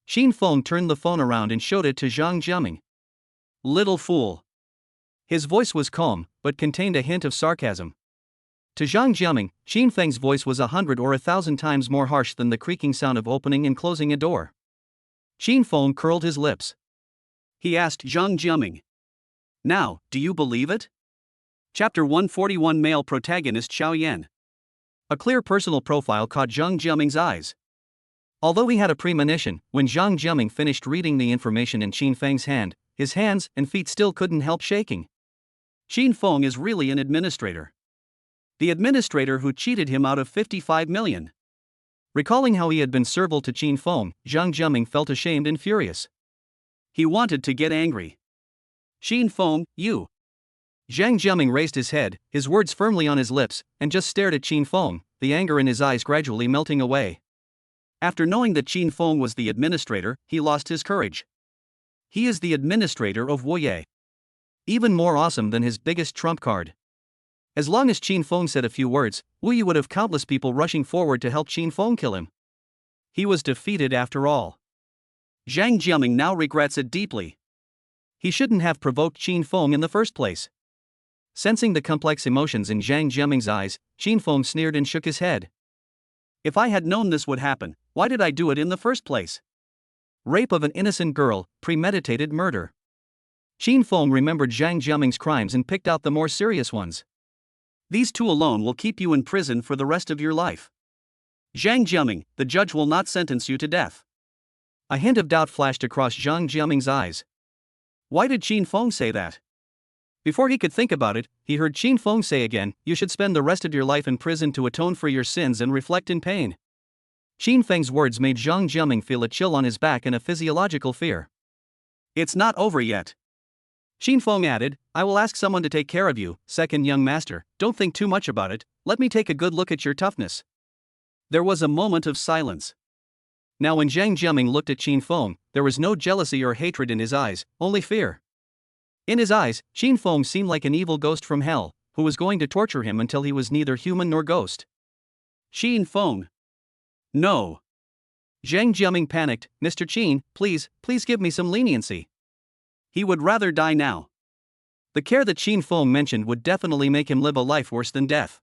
Qin Feng turned the phone around and showed it to Zhang Jiaming. Little fool. His voice was calm, but contained a hint of sarcasm. To Zhang Jiaming, Qin Feng's voice was 100 or 1,000 times more harsh than the creaking sound of opening and closing a door. Qin Feng curled his lips. He asked Zhang Jiaming. Now, do you believe it? Chapter 141 Male protagonist Xiao Yan. A clear personal profile caught Zhang Jiaming's eyes. Although he had a premonition, when Zhang Jiaming finished reading the information in Qin Feng's hand, his hands and feet still couldn't help shaking. Qin Feng is really an administrator. The administrator who cheated him out of 55 million. Recalling how he had been servile to Qin Feng, Zhang Jiaming felt ashamed and furious. He wanted to get angry. Qin Feng, you. Zhang Jiaming raised his head, his words firmly on his lips, and just stared at Qin Feng, the anger in his eyes gradually melting away. After knowing that Qin Feng was the administrator, he lost his courage. He is the administrator of Wu Ye. Even more awesome than his biggest trump card. As long as Qin Feng said a few words, Wu Ye would have countless people rushing forward to help Qin Feng kill him. He was defeated after all. Zhang Jiaming now regrets it deeply. He shouldn't have provoked Qin Feng in the first place. Sensing the complex emotions in Zhang Jiaming's eyes, Qin Feng sneered and shook his head. If I had known this would happen, why did I do it in the first place? Rape of an innocent girl, premeditated murder. Qin Feng remembered Zhang Jiaming's crimes and picked out the more serious ones. These two alone will keep you in prison for the rest of your life. Zhang Jiaming, the judge will not sentence you to death. A hint of doubt flashed across Zhang Jiaming's eyes. Why did Qin Feng say that? Before he could think about it, he heard Qin Feng say again, you should spend the rest of your life in prison to atone for your sins and reflect in pain. Qin Feng's words made Zhang Jiaming feel a chill on his back and a physiological fear. It's not over yet. Qin Feng added, I will ask someone to take care of you, second young master, don't think too much about it, let me take a good look at your toughness. There was a moment of silence. Now when Zhang Jiaming looked at Qin Feng, there was no jealousy or hatred in his eyes, only fear. In his eyes, Qin Feng seemed like an evil ghost from hell, who was going to torture him until he was neither human nor ghost. Qin Feng. No. Zhang Jiaming panicked, Mr. Qin, please give me some leniency. He would rather die now. The care that Qin Feng mentioned would definitely make him live a life worse than death.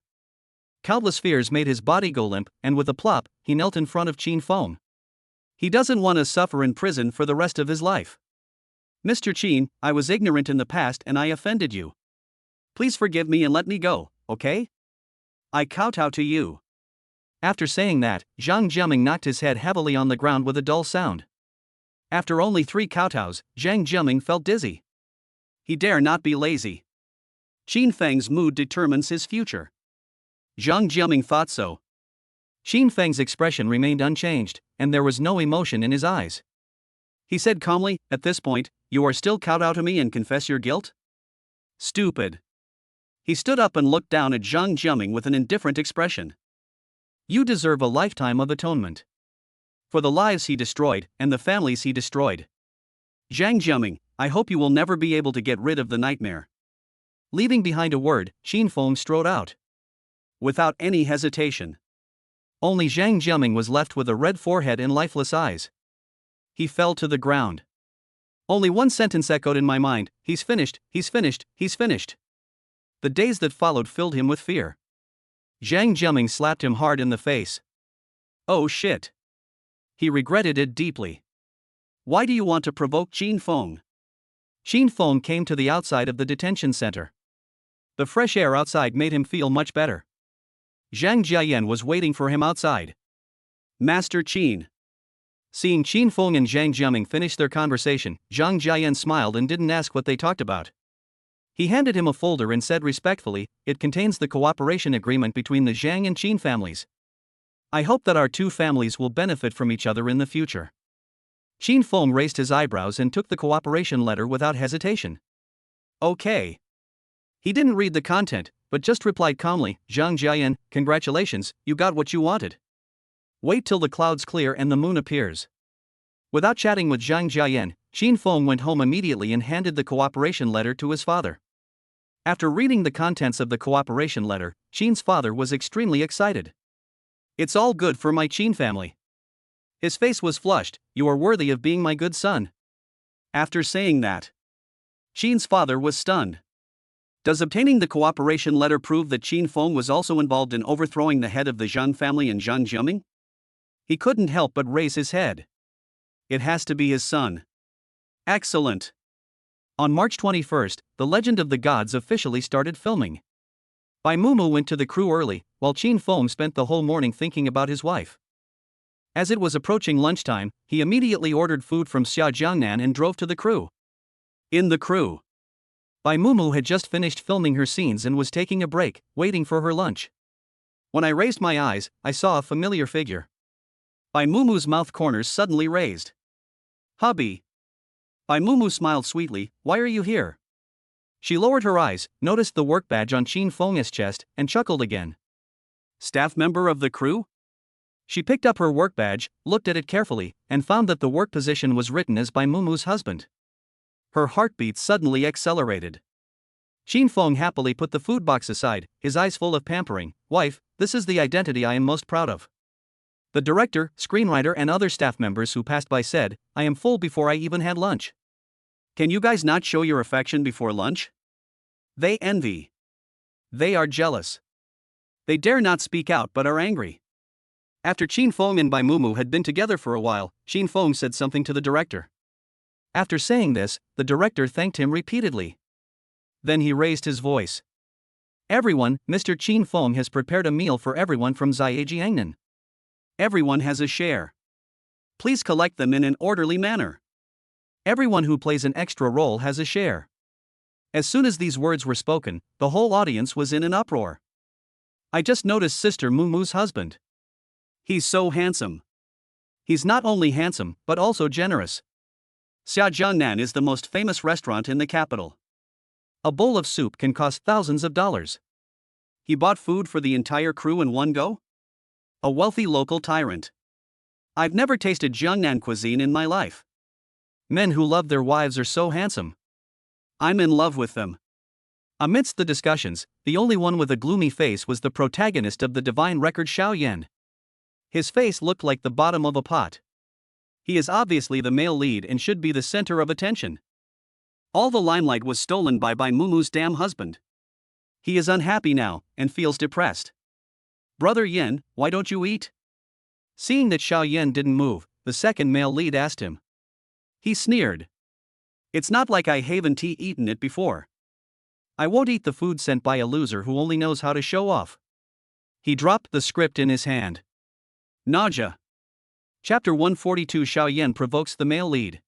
Countless fears made his body go limp, and with a plop, he knelt in front of Qin Feng. He doesn't want to suffer in prison for the rest of his life. Mr. Qin, I was ignorant in the past and I offended you. Please forgive me and let me go, okay? I kowtow to you. After saying that, Zhang Jiaming knocked his head heavily on the ground with a dull sound. After only 3 kowtows, Zhang Jiaming felt dizzy. He dare not be lazy. Qin Feng's mood determines his future. Zhang Jiaming thought so. Qin Feng's expression remained unchanged, and there was no emotion in his eyes. He said calmly, "At this point, you are still kowtow to me and confess your guilt? Stupid." He stood up and looked down at Zhang Jiaming with an indifferent expression. "You deserve a lifetime of atonement for the lives he destroyed and the families he destroyed. Zhang Jiaming, I hope you will never be able to get rid of the nightmare." Leaving behind a word, Qin Feng strode out. Without any hesitation. Only Zhang Jiaming was left with a red forehead and lifeless eyes. He fell to the ground. Only one sentence echoed in my mind: "He's finished, he's finished, he's finished." The days that followed filled him with fear. Zhang Jiaming slapped him hard in the face. Oh shit. He regretted it deeply. "Why do you want to provoke Qin Feng?" Qin Feng came to the outside of the detention center. The fresh air outside made him feel much better. Zhang Jiayan was waiting for him outside. "Master Qin." Seeing Qin Feng and Zhang Jiaming finish their conversation, Zhang Jiayan smiled and didn't ask what they talked about. He handed him a folder and said respectfully, "It contains the cooperation agreement between the Zhang and Qin families. I hope that our 2 families will benefit from each other in the future." Qin Feng raised his eyebrows and took the cooperation letter without hesitation. "Okay." He didn't read the content, but just replied calmly, "Zhang Jiayan, congratulations, you got what you wanted. Wait till the clouds clear and the moon appears." Without chatting with Zhang Jiayan, Qin Feng went home immediately and handed the cooperation letter to his father. After reading the contents of the cooperation letter, Qin's father was extremely excited. "It's all good for my Qin family." His face was flushed. "You are worthy of being my good son." After saying that, Qin's father was stunned. Does obtaining the cooperation letter prove that Qin Feng was also involved in overthrowing the head of the Zhang family and Zhang Jiaming? He couldn't help but raise his head. It has to be his son. Excellent. On March 21st, The Legend of the Gods officially started filming. Bai Mumu went to the crew early, while Qin Feng spent the whole morning thinking about his wife. As it was approaching lunchtime, he immediately ordered food from Xia Jiangnan and drove to the crew. In the crew, Bai Mumu had just finished filming her scenes and was taking a break, waiting for her lunch. When I raised my eyes, I saw a familiar figure. Bai Mumu's mouth corners suddenly raised. "Hubby." Bai Mumu smiled sweetly, "Why are you here?" She lowered her eyes, noticed the work badge on Qin Feng's chest, and chuckled again. "Staff member of the crew?" She picked up her work badge, looked at it carefully, and found that the work position was written as Bai Mumu's husband. Her heartbeat suddenly accelerated. Qin Feng happily put the food box aside, his eyes full of pampering. "Wife, this is the identity I am most proud of." The director, screenwriter and other staff members who passed by said, "I am full before I even had lunch. Can you guys not show your affection before lunch?" They envy. They are jealous. They dare not speak out but are angry. After Qin Feng and Bai Mumu had been together for a while, Qin Feng said something to the director. After saying this, the director thanked him repeatedly. Then he raised his voice. "Everyone, Mr. Qin Feng has prepared a meal for everyone from Zhejiangnan. Everyone has a share. Please collect them in an orderly manner. Everyone who plays an extra role has a share." As soon as these words were spoken, the whole audience was in an uproar. "I just noticed Sister Mumu's husband. He's so handsome. He's not only handsome, but also generous. Xiajiangnan is the most famous restaurant in the capital. A bowl of soup can cost thousands of dollars. He bought food for the entire crew in one go? A wealthy local tyrant. I've never tasted Jiangnan cuisine in my life. Men who love their wives are so handsome. I'm in love with them." Amidst the discussions, the only one with a gloomy face was the protagonist of the divine record, Xiao Yan. His face looked like the bottom of a pot. He is obviously the male lead and should be the center of attention. All the limelight was stolen by Mumu's damn husband. He is unhappy now, and feels depressed. "Brother Yen, why don't you eat?" Seeing that Xiao Yan didn't move, the second male lead asked him. He sneered. "It's not like I haven't eaten it before. I won't eat the food sent by a loser who only knows how to show off." He dropped the script in his hand. Nausea. Chapter 142. Xiao Yan provokes the male lead.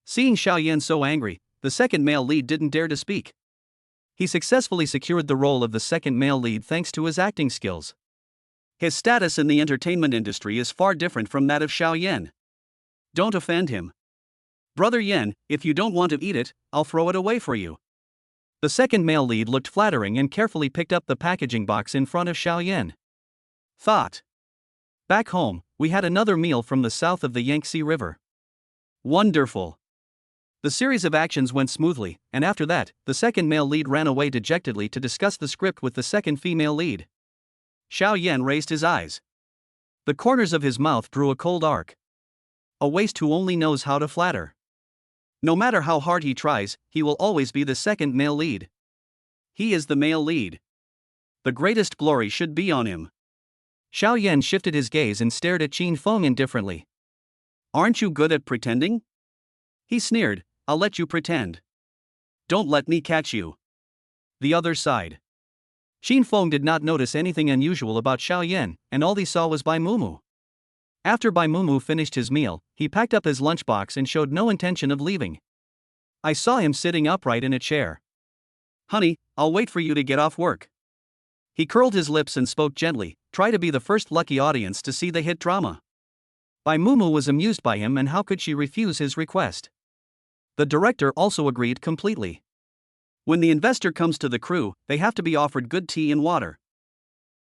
Seeing Xiao Yan so angry, the second male lead didn't dare to speak. He successfully secured the role of the second male lead thanks to his acting skills. His status in the entertainment industry is far different from that of Xiao Yan. Don't offend him. Brother Yan, if you don't want to eat it, I'll throw it away for you. The second male lead looked flattering and carefully picked up the packaging box in front of Xiao Yan. Thought. Back home, we had another meal from the south of the Yangtze River. Wonderful. The series of actions went smoothly, and after that, the second male lead ran away dejectedly to discuss the script with the second female lead. Xiao Yan raised his eyes. The corners of his mouth drew a cold arc. A waste who only knows how to flatter. No matter how hard he tries, he will always be the second male lead. He is the male lead. The greatest glory should be on him. Xiao Yan shifted his gaze and stared at Qin Feng indifferently. Aren't you good at pretending? He sneered, I'll let you pretend. Don't let me catch you. The other side. Qin Feng did not notice anything unusual about Xiao Yan, and all he saw was Bai Mumu. After Bai Mumu finished his meal, he packed up his lunchbox and showed no intention of leaving. I saw him sitting upright in a chair. Honey, I'll wait for you to get off work. He curled his lips and spoke gently, try to be the first lucky audience to see the hit drama. Bai Mumu was amused by him, and how could she refuse his request? The director also agreed completely. When the investor comes to the crew, they have to be offered good tea and water.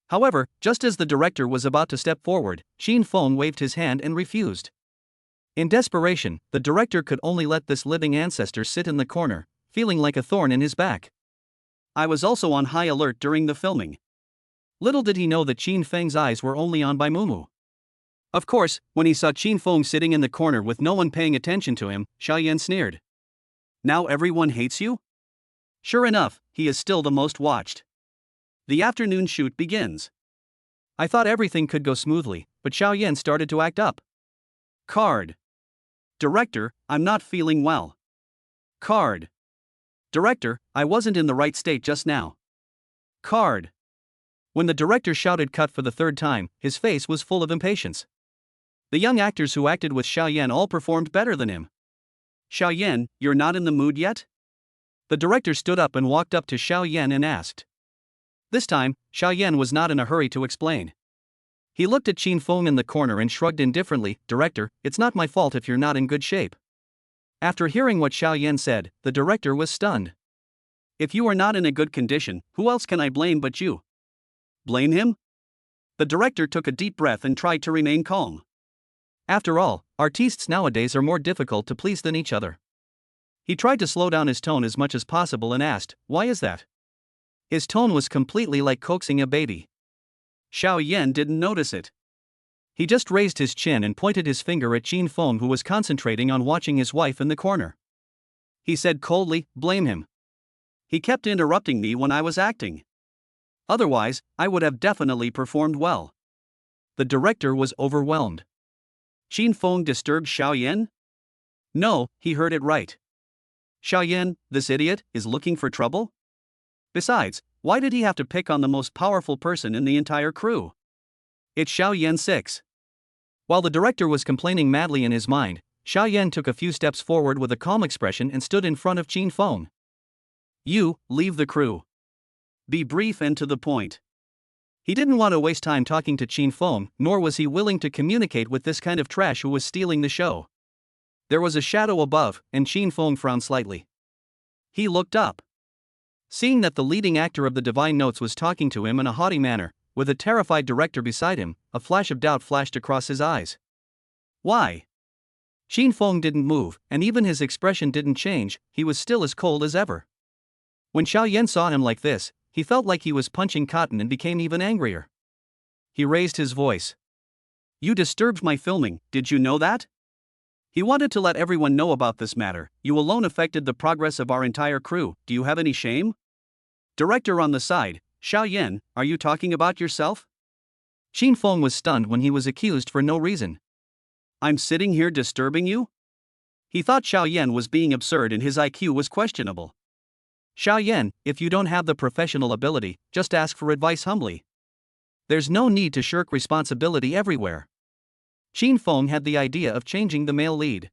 However, just as the director was about to step forward, Qin Feng waved his hand and refused. In desperation, the director could only let this living ancestor sit in the corner, feeling like a thorn in his back. I was also on high alert during the filming. Little did he know that Qin Feng's eyes were only on Bai Mumu. Of course, when he saw Qin Feng sitting in the corner with no one paying attention to him, Xiao Yan sneered. Now everyone hates you? Sure enough, he is still the most watched. The afternoon shoot begins. I thought everything could go smoothly, but Xiao Yan started to act up. Card. Director, I'm not feeling well. Card. Director, I wasn't in the right state just now. Card. When the director shouted cut for the third time, his face was full of impatience. The young actors who acted with Xiao Yan all performed better than him. Xiao Yan, you're not in the mood yet? The director stood up and walked up to Xiao Yan and asked. This time, Xiao Yan was not in a hurry to explain. He looked at Qin Feng in the corner and shrugged indifferently, Director, it's not my fault if you're not in good shape. After hearing what Xiao Yan said, the director was stunned. If you are not in a good condition, who else can I blame but you? Blame him? The director took a deep breath and tried to remain calm. After all, artistes nowadays are more difficult to please than each other. He tried to slow down his tone as much as possible and asked, why is that? His tone was completely like coaxing a baby. Xiao Yan didn't notice it. He just raised his chin and pointed his finger at Qin Feng, who was concentrating on watching his wife in the corner. He said coldly, blame him. He kept interrupting me when I was acting. Otherwise, I would have definitely performed well. The director was overwhelmed. Qin Feng disturbed Xiao Yan? No, he heard it right. Xiao Yan, this idiot, is looking for trouble? Besides, why did he have to pick on the most powerful person in the entire crew? It's Xiao Yan 6. While the director was complaining madly in his mind, Xiao Yan took a few steps forward with a calm expression and stood in front of Qin Feng. You, leave the crew. Be brief and to the point. He didn't want to waste time talking to Qin Feng, nor was he willing to communicate with this kind of trash who was stealing the show. There was a shadow above, and Qin Feng frowned slightly. He looked up. Seeing that the leading actor of the Divine Notes was talking to him in a haughty manner, with a terrified director beside him, a flash of doubt flashed across his eyes. Why? Qin Feng didn't move, and even his expression didn't change, he was still as cold as ever. When Xiao Yan saw him like this, he felt like he was punching cotton and became even angrier. He raised his voice. You disturbed my filming, did you know that? He wanted to let everyone know about this matter. You alone affected the progress of our entire crew, do you have any shame? Director on the side, Xiao Yan, are you talking about yourself? Qin Feng was stunned when he was accused for no reason. I'm sitting here disturbing you? He thought Xiao Yan was being absurd and his IQ was questionable. Xiao Yan, if you don't have the professional ability, just ask for advice humbly. There's no need to shirk responsibility everywhere. Qin Feng had the idea of changing the male lead.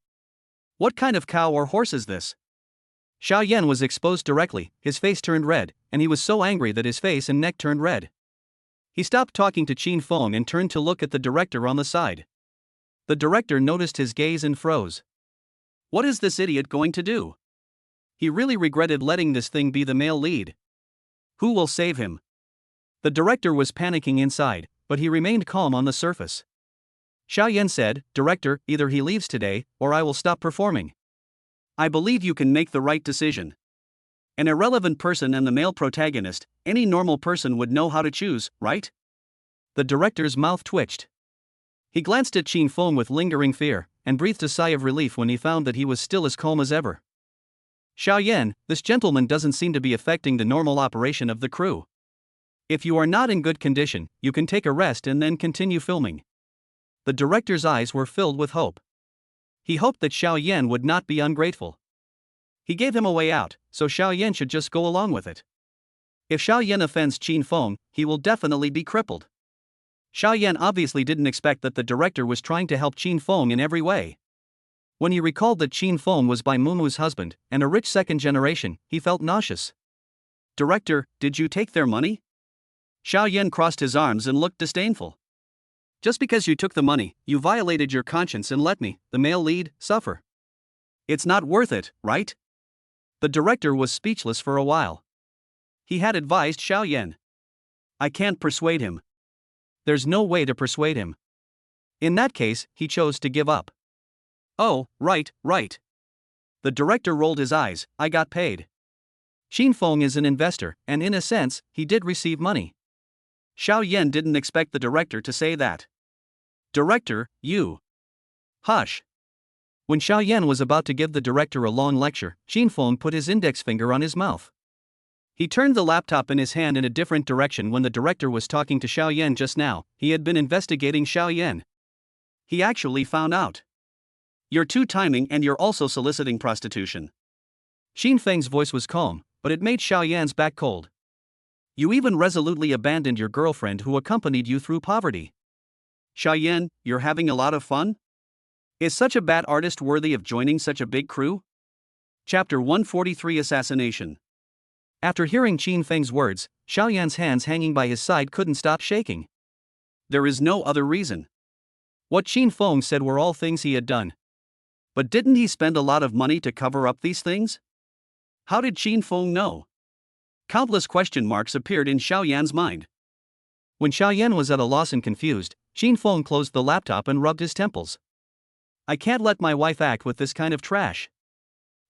What kind of cow or horse is this? Xiao Yan was exposed directly, his face turned red, and he was so angry that his face and neck turned red. He stopped talking to Qin Feng and turned to look at the director on the side. The director noticed his gaze and froze. What is this idiot going to do? He really regretted letting this thing be the male lead. Who will save him? The director was panicking inside, but he remained calm on the surface. Xiao Yan said, "Director, either he leaves today, or I will stop performing." I believe you can make the right decision. An irrelevant person and the male protagonist, any normal person would know how to choose, right? The director's mouth twitched. He glanced at Qin Feng with lingering fear, and breathed a sigh of relief when he found that he was still as calm as ever. Xiao Yan, this gentleman doesn't seem to be affecting the normal operation of the crew. If you are not in good condition, you can take a rest and then continue filming. The director's eyes were filled with hope. He hoped that Xiao Yan would not be ungrateful. He gave him a way out, so Xiao Yan should just go along with it. If Xiao Yan offends Qin Feng, he will definitely be crippled. Xiao Yan obviously didn't expect that the director was trying to help Qin Feng in every way. When he recalled that Qin Feng was Bai Mumu's husband, and a rich second generation, he felt nauseous. Director, did you take their money? Xiao Yan crossed his arms and looked disdainful. Just because you took the money, you violated your conscience and let me, the male lead, suffer. It's not worth it, right? The director was speechless for a while. He had advised Xiao Yan. I can't persuade him. There's no way to persuade him. In that case, he chose to give up. Oh, right. The director rolled his eyes. I got paid. Qin Feng is an investor, and in a sense, he did receive money. Xiao Yan didn't expect the director to say that. Director, you. Hush. When Xiao Yan was about to give the director a long lecture, Qin Feng put his index finger on his mouth. He turned the laptop in his hand in a different direction when the director was talking to Xiao Yan just now. He had been investigating Xiao Yan. He actually found out. You're two-timing and you're also soliciting prostitution. Qin Feng's voice was calm, but it made Xiao Yan's back cold. You even resolutely abandoned your girlfriend who accompanied you through poverty. Xiao Yan, you're having a lot of fun? Is such a bad artist worthy of joining such a big crew? Chapter 143 Assassination. After hearing Qin Feng's words, Xiao Yan's hands hanging by his side couldn't stop shaking. There is no other reason. What Qin Feng said were all things he had done. But didn't he spend a lot of money to cover up these things? How did Qin Feng know? Countless question marks appeared in Xiao Yan's mind. When Xiao Yan was at a loss and confused, Qin Feng closed the laptop and rubbed his temples. I can't let my wife act with this kind of trash.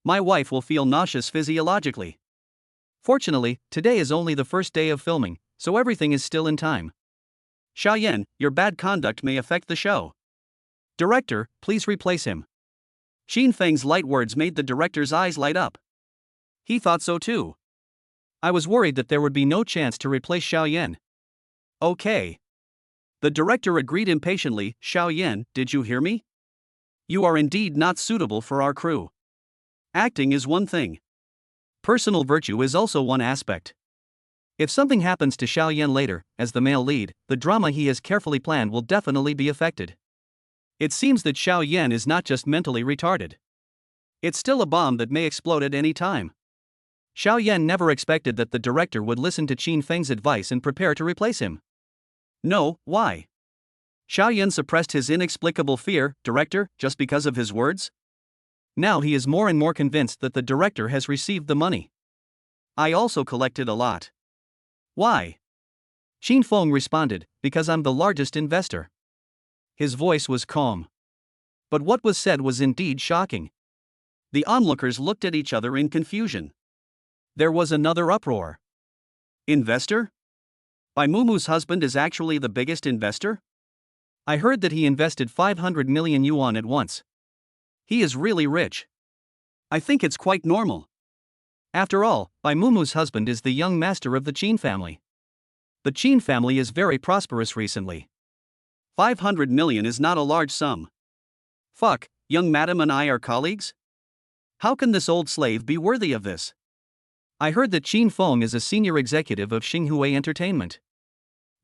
My wife will feel nauseous physiologically. Fortunately, today is only the first day of filming, so everything is still in time. Xiao Yan, your bad conduct may affect the show. Director, please replace him. Qin Feng's light words made the director's eyes light up. He thought so too. I was worried that there would be no chance to replace Xiao Yan. Okay. The director agreed impatiently. Xiao Yan, did you hear me? You are indeed not suitable for our crew. Acting is one thing. Personal virtue is also one aspect. If something happens to Xiao Yan later, as the male lead, the drama he has carefully planned will definitely be affected. It seems that Xiao Yan is not just mentally retarded. It's still a bomb that may explode at any time. Xiao Yan never expected that the director would listen to Qin Feng's advice and prepare to replace him. No, why? Xiao Yan suppressed his inexplicable fear. Director, just because of his words? Now he is more and more convinced that the director has received the money. I also collected a lot. Why? Qin Feng responded, because I'm the largest investor. His voice was calm. But what was said was indeed shocking. The onlookers looked at each other in confusion. There was another uproar. Investor? Bai Mumu's husband is actually the biggest investor? I heard that he invested 500 million yuan at once. He is really rich. I think it's quite normal. After all, Bai Mumu's husband is the young master of the Qin family. The Qin family is very prosperous recently. 500 million is not a large sum. Fuck, young madam and I are colleagues? How can this old slave be worthy of this? I heard that Qin Feng is a senior executive of Xinghua Entertainment.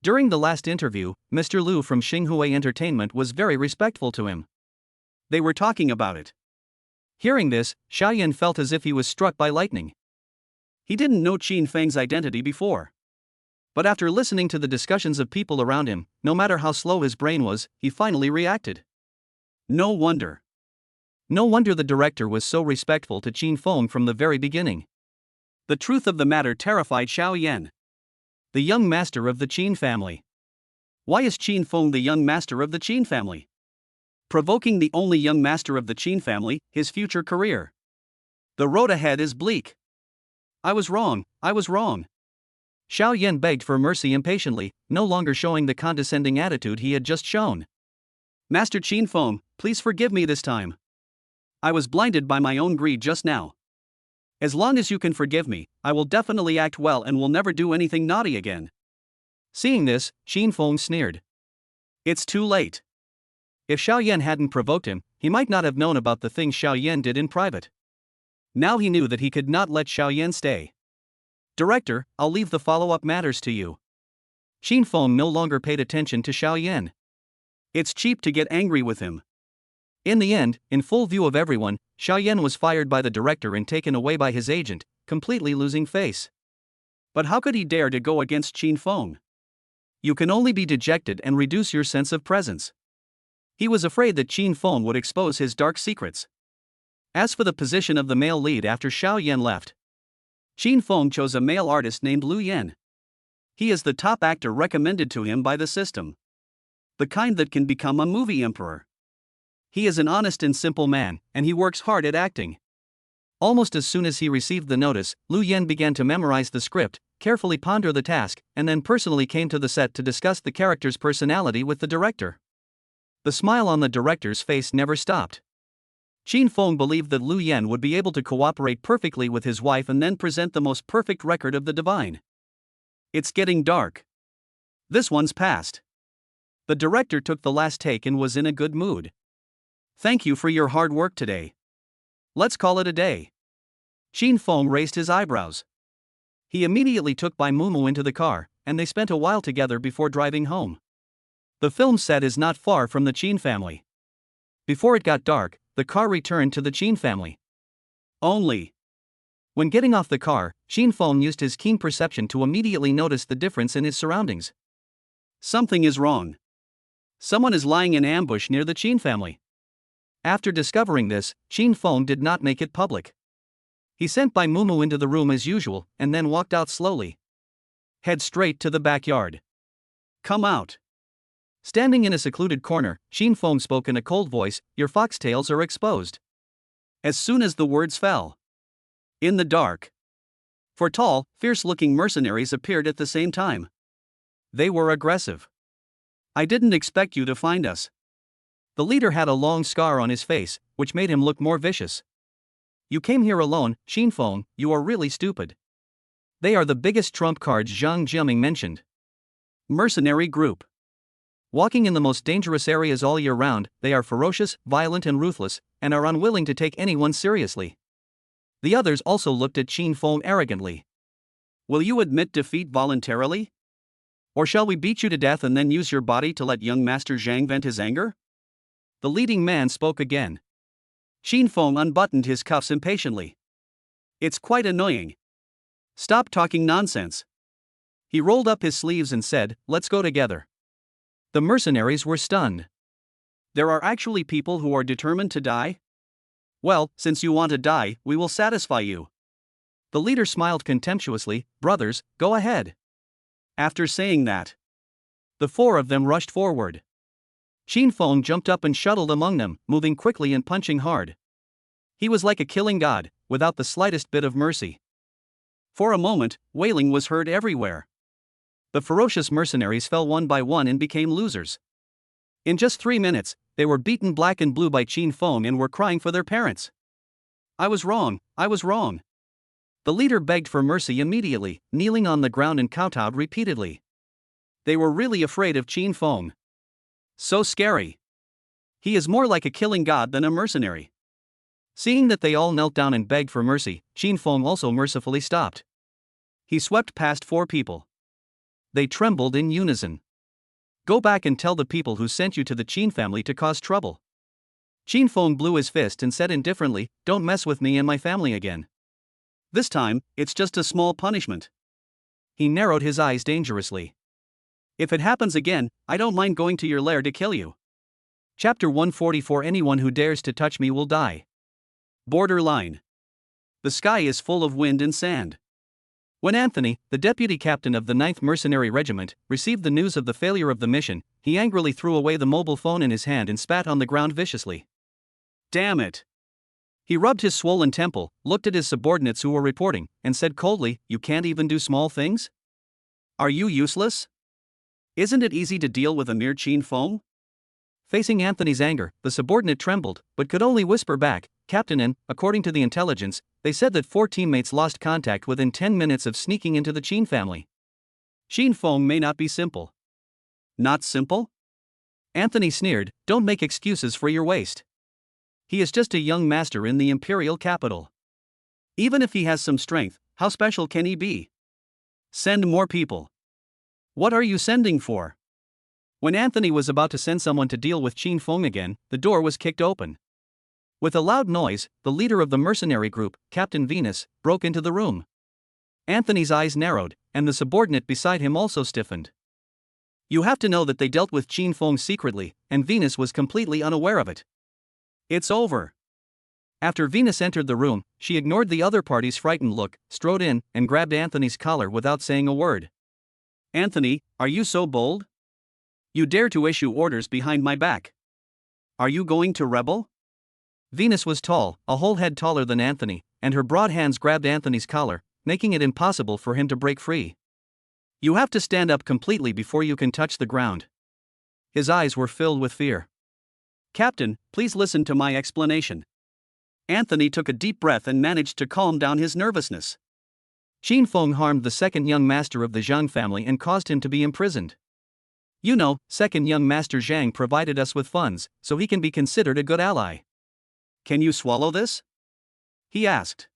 During the last interview, Mr. Liu from Xinghua Entertainment was very respectful to him. They were talking about it. Hearing this, Xiaoyan felt as if he was struck by lightning. He didn't know Qin Feng's identity before. But after listening to the discussions of people around him, no matter how slow his brain was, he finally reacted. No wonder. No wonder the director was so respectful to Qin Feng from the very beginning. The truth of the matter terrified Xiaoyan. The young master of the Qin family. Why is Qin Feng the young master of the Qin family? Provoking the only young master of the Qin family, his future career. The road ahead is bleak. I was wrong. Xiaoyan begged for mercy impatiently, no longer showing the condescending attitude he had just shown. Master Qin Feng, please forgive me this time. I was blinded by my own greed just now. As long as you can forgive me, I will definitely act well and will never do anything naughty again. Seeing this, Qin Feng sneered. It's too late. If Xiaoyan hadn't provoked him, he might not have known about the things Xiaoyan did in private. Now he knew that he could not let Xiaoyan stay. Director, I'll leave the follow-up matters to you. Qin Feng no longer paid attention to Xiaoyan. It's cheap to get angry with him. In the end, in full view of everyone, Xiaoyan was fired by the director and taken away by his agent, completely losing face. But how could he dare to go against Qin Feng? You can only be dejected and reduce your sense of presence. He was afraid that Qin Feng would expose his dark secrets. As for the position of the male lead after Xiaoyan left, Qin Feng chose a male artist named Lu Yan. He is the top actor recommended to him by the system. The kind that can become a movie emperor. He is an honest and simple man, and he works hard at acting. Almost as soon as he received the notice, Lu Yan began to memorize the script, carefully ponder the task, and then personally came to the set to discuss the character's personality with the director. The smile on the director's face never stopped. Qin Feng believed that Lu Yan would be able to cooperate perfectly with his wife and then present the most perfect record of the divine. It's getting dark. This one's past. The director took the last take and was in a good mood. Thank you for your hard work today. Let's call it a day. Qin Feng raised his eyebrows. He immediately took Bai Mumu into the car, and they spent a while together before driving home. The film set is not far from the Qin family. Before it got dark, the car returned to the Qin family. When getting off the car, Qin Feng used his keen perception to immediately notice the difference in his surroundings. Something is wrong. Someone is lying in ambush near the Qin family. After discovering this, Qin Feng did not make it public. He sent Bai Mumu into the room as usual and then walked out slowly. Head straight to the backyard. Come out. Standing in a secluded corner, Qin Feng spoke in a cold voice, "Your foxtails are exposed." As soon as the words fell. In the dark. 4 tall, fierce-looking mercenaries appeared at the same time. They were aggressive. I didn't expect you to find us. The leader had a long scar on his face, which made him look more vicious. You came here alone, Qin Feng, you are really stupid. They are the biggest trump cards Zhang Jiaming mentioned. Mercenary group. Walking in the most dangerous areas all year round, they are ferocious, violent and ruthless, and are unwilling to take anyone seriously. The others also looked at Qin Feng arrogantly. Will you admit defeat voluntarily? Or shall we beat you to death and then use your body to let young Master Zhang vent his anger? The leading man spoke again. Qin Feng unbuttoned his cuffs impatiently. It's quite annoying. Stop talking nonsense. He rolled up his sleeves and said, "Let's go together." The mercenaries were stunned. There are actually people who are determined to die? Well, since you want to die, we will satisfy you. The leader smiled contemptuously. Brothers, go ahead. After saying that, the 4 of them rushed forward. Qin Feng jumped up and shuttled among them, moving quickly and punching hard. He was like a killing god, without the slightest bit of mercy. For a moment, wailing was heard everywhere. The ferocious mercenaries fell one by one and became losers. In just 3 minutes, they were beaten black and blue by Qin Feng and were crying for their parents. I was wrong. The leader begged for mercy immediately, kneeling on the ground and kowtowed repeatedly. They were really afraid of Qin Feng. So scary. He is more like a killing god than a mercenary. Seeing that they all knelt down and begged for mercy, Qin Feng also mercifully stopped. He swept past 4 people. They trembled in unison. Go back and tell the people who sent you to the Qin family to cause trouble. Qin Feng blew his fist and said indifferently, don't mess with me and my family again. This time, it's just a small punishment. He narrowed his eyes dangerously. If it happens again, I don't mind going to your lair to kill you. Chapter 144. Anyone who dares to touch me will die. Borderline. The sky is full of wind and sand. When Anthony, the deputy captain of the 9th Mercenary Regiment, received the news of the failure of the mission, he angrily threw away the mobile phone in his hand and spat on the ground viciously. Damn it! He rubbed his swollen temple, looked at his subordinates who were reporting, and said coldly, you can't even do small things? Are you useless? Isn't it easy to deal with a mere Qin Feng? Facing Anthony's anger, the subordinate trembled, but could only whisper back, Captain, and, according to the intelligence, they said that 4 teammates lost contact within 10 minutes of sneaking into the Qin family. Qin Feng may not be simple. Not simple? Anthony sneered, don't make excuses for your waste. He is just a young master in the imperial capital. Even if he has some strength, how special can he be? Send more people. What are you sending for? When Anthony was about to send someone to deal with Qin Feng again, the door was kicked open. With a loud noise, the leader of the mercenary group, Captain Venus, broke into the room. Anthony's eyes narrowed, and the subordinate beside him also stiffened. You have to know that they dealt with Qin Feng secretly, and Venus was completely unaware of it. It's over. After Venus entered the room, she ignored the other party's frightened look, strode in, and grabbed Anthony's collar without saying a word. Anthony, are you so bold? You dare to issue orders behind my back. Are you going to rebel? Venus was tall, a whole head taller than Anthony, and her broad hands grabbed Anthony's collar, making it impossible for him to break free. You have to stand up completely before you can touch the ground. His eyes were filled with fear. Captain, please listen to my explanation. Anthony took a deep breath and managed to calm down his nervousness. Qin Feng harmed the second young master of the Zhang family and caused him to be imprisoned. You know, second young master Zhang provided us with funds, so he can be considered a good ally. Can you swallow this? He asked.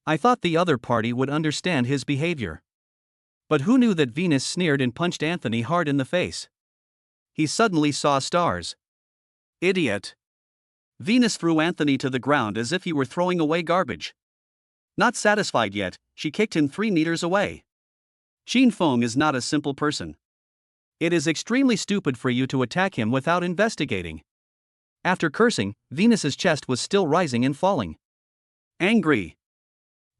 I thought the other party would understand his behavior. But who knew that Venus sneered and punched Anthony hard in the face? He suddenly saw stars. Idiot. Venus threw Anthony to the ground as if he were throwing away garbage. Not satisfied yet, she kicked him 3 meters away. Qin Feng is not a simple person. It is extremely stupid for you to attack him without investigating. After cursing, Venus's chest was still rising and falling. Angry.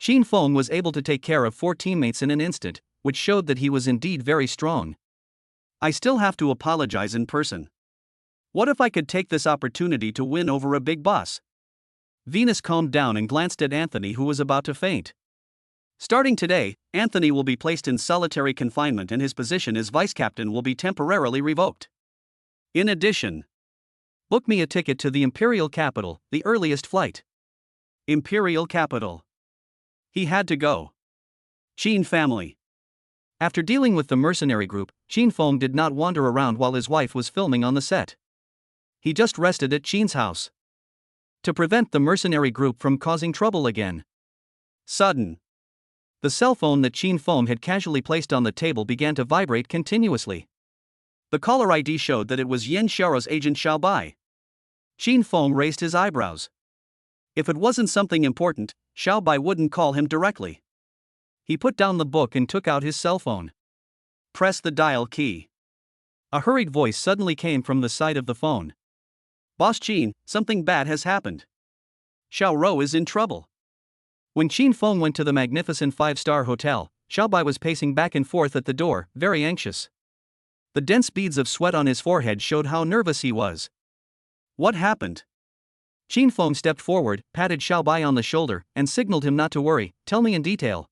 Qin Feng was able to take care of 4 teammates in an instant, which showed that he was indeed very strong. I still have to apologize in person. What if I could take this opportunity to win over a big boss? Venus calmed down and glanced at Anthony, who was about to faint. Starting today, Anthony will be placed in solitary confinement and his position as vice captain will be temporarily revoked. In addition, book me a ticket to the imperial capital, the earliest flight. Imperial capital. He had to go. Qin family. After dealing with the mercenary group, Qin Feng did not wander around while his wife was filming on the set. He just rested at Qin's house. To prevent the mercenary group from causing trouble again. Sudden. The cell phone that Qin Feng had casually placed on the table began to vibrate continuously. The caller ID showed that it was Yan Xiaorou's agent Xiao Bai. Qin Feng raised his eyebrows. If it wasn't something important, Xiao Bai wouldn't call him directly. He put down the book and took out his cell phone. Press the dial key. A hurried voice suddenly came from the side of the phone. Boss Qin, something bad has happened. Xiao Rou is in trouble. When Qin Feng went to the magnificent 5-star hotel, Xiao Bai was pacing back and forth at the door, very anxious. The dense beads of sweat on his forehead showed how nervous he was. What happened? Qin Feng stepped forward, patted Xiao Bai on the shoulder, and signaled him not to worry. Tell me in detail.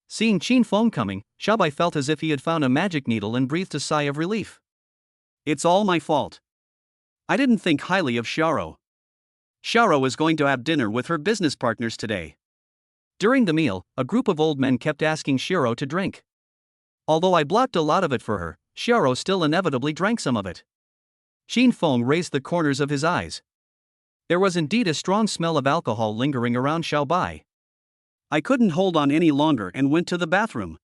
Seeing Qin Feng coming, Xiao Bai felt as if he had found a magic needle and breathed a sigh of relief. It's all my fault. I didn't think highly of Xiaorou. Xiaorou is going to have dinner with her business partners today. During the meal, a group of old men kept asking Xiaorou to drink. Although I blocked a lot of it for her, Xiaorou still inevitably drank some of it. Qin Feng raised the corners of his eyes. There was indeed a strong smell of alcohol lingering around Xiao Bai. I couldn't hold on any longer and went to the bathroom.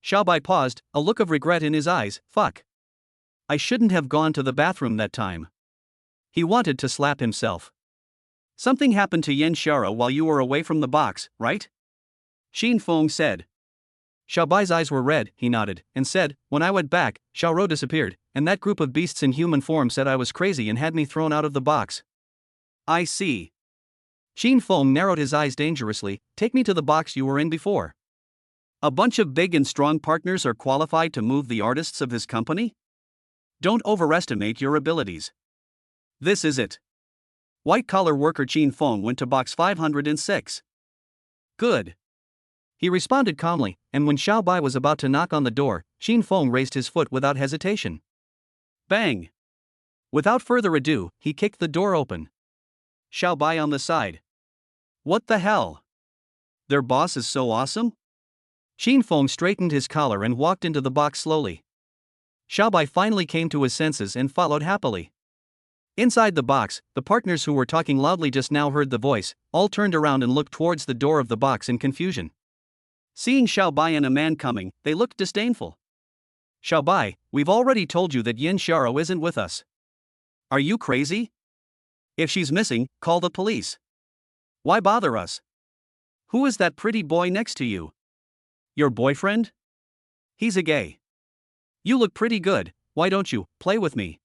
Xiaobai paused, a look of regret in his eyes. Fuck. I shouldn't have gone to the bathroom that time. He wanted to slap himself. Something happened to Yan Xiara while you were away from the box, right? Xin Feng said. Xiaobai's eyes were red, he nodded, and said, when I went back, Xiaoro disappeared, and that group of beasts in human form said I was crazy and had me thrown out of the box. I see. Xin Feng narrowed his eyes dangerously. Take me to the box you were in before. A bunch of big and strong partners are qualified to move the artists of his company? Don't overestimate your abilities. This is it. White-collar worker Xin Feng went to box 506. Good. He responded calmly, and when Xiaobai was about to knock on the door, Xin Feng raised his foot without hesitation. Bang! Without further ado, he kicked the door open. Xiaobai on the side. What the hell? Their boss is so awesome? Xin Feng straightened his collar and walked into the box slowly. Xiaobai finally came to his senses and followed happily. Inside the box, the partners who were talking loudly just now heard the voice, all turned around and looked towards the door of the box in confusion. Seeing Xiaobai and a man coming, they looked disdainful. Xiaobai, we've already told you that Yan Xiaro isn't with us. Are you crazy? If she's missing, call the police. Why bother us? Who is that pretty boy next to you? Your boyfriend? He's a gay. You look pretty good, why don't you play with me?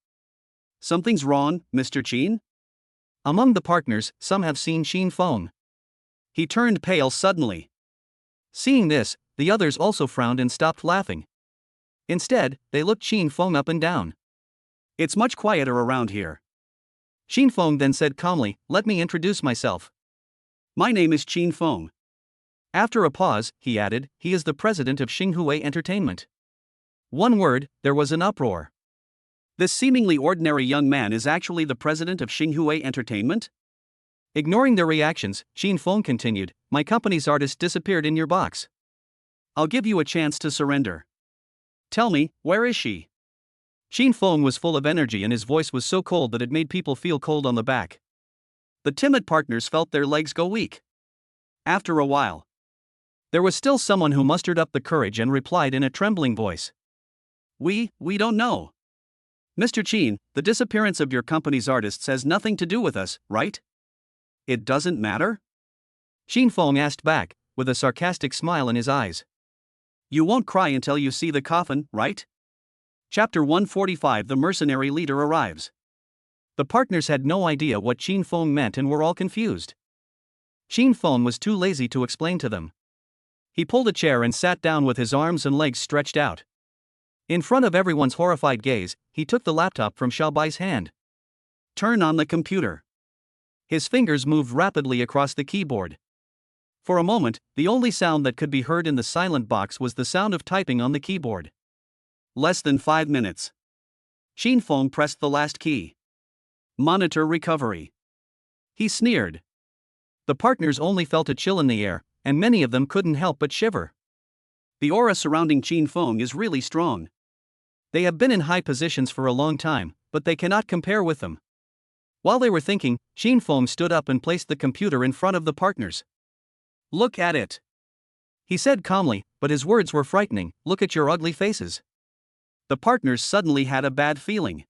Something's wrong, Mr. Qin? Among the partners, some have seen Xin Feng. He turned pale suddenly. Seeing this, the others also frowned and stopped laughing. Instead, they looked Xin Feng up and down. It's much quieter around here. Xin Feng then said calmly, let me introduce myself. My name is Xin Feng. After a pause, he added, he is the president of Xinghui Entertainment. One word, there was an uproar. This seemingly ordinary young man is actually the president of Xinghui Entertainment? Ignoring their reactions, Xin Feng continued, my company's artist disappeared in your box. I'll give you a chance to surrender. Tell me, where is she? Xin Feng was full of energy and his voice was so cold that it made people feel cold on the back. The timid partners felt their legs go weak. After a while, there was still someone who mustered up the courage and replied in a trembling voice. We don't know. Mr. Qin, the disappearance of your company's artists has nothing to do with us, right? It doesn't matter? Xin Feng asked back, with a sarcastic smile in his eyes. You won't cry until you see the coffin, right? Chapter 145 The mercenary leader arrives. The partners had no idea what Xin Feng meant and were all confused. Xin Feng was too lazy to explain to them. He pulled a chair and sat down with his arms and legs stretched out. In front of everyone's horrified gaze, he took the laptop from Xiaobai's hand. Turn on the computer. His fingers moved rapidly across the keyboard. For a moment, the only sound that could be heard in the silent box was the sound of typing on the keyboard. Less than 5 minutes. Xin Feng pressed the last key. Monitor recovery. He sneered. The partners only felt a chill in the air, and many of them couldn't help but shiver. The aura surrounding Xin Feng is really strong. They have been in high positions for a long time, but they cannot compare with them. While they were thinking, Xin Feng stood up and placed the computer in front of the partners. Look at it. He said calmly, but his words were frightening, look at your ugly faces. The partners suddenly had a bad feeling.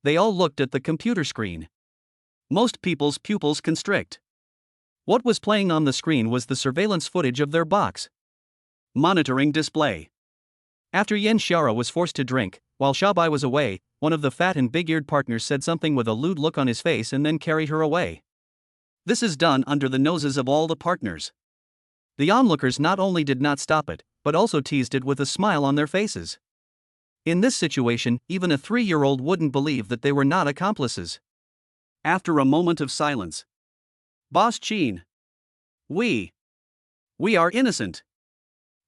They all looked at the computer screen. Most people's pupils constrict. What was playing on the screen was the surveillance footage of their box. Monitoring display. After Yan Xiara was forced to drink, while Xiaobai was away, one of the fat and big-eared partners said something with a lewd look on his face and then carried her away. This is done under the noses of all the partners. The onlookers not only did not stop it, but also teased it with a smile on their faces. In this situation, even a 3-year-old wouldn't believe that they were not accomplices. After a moment of silence. Boss Qin. We are innocent.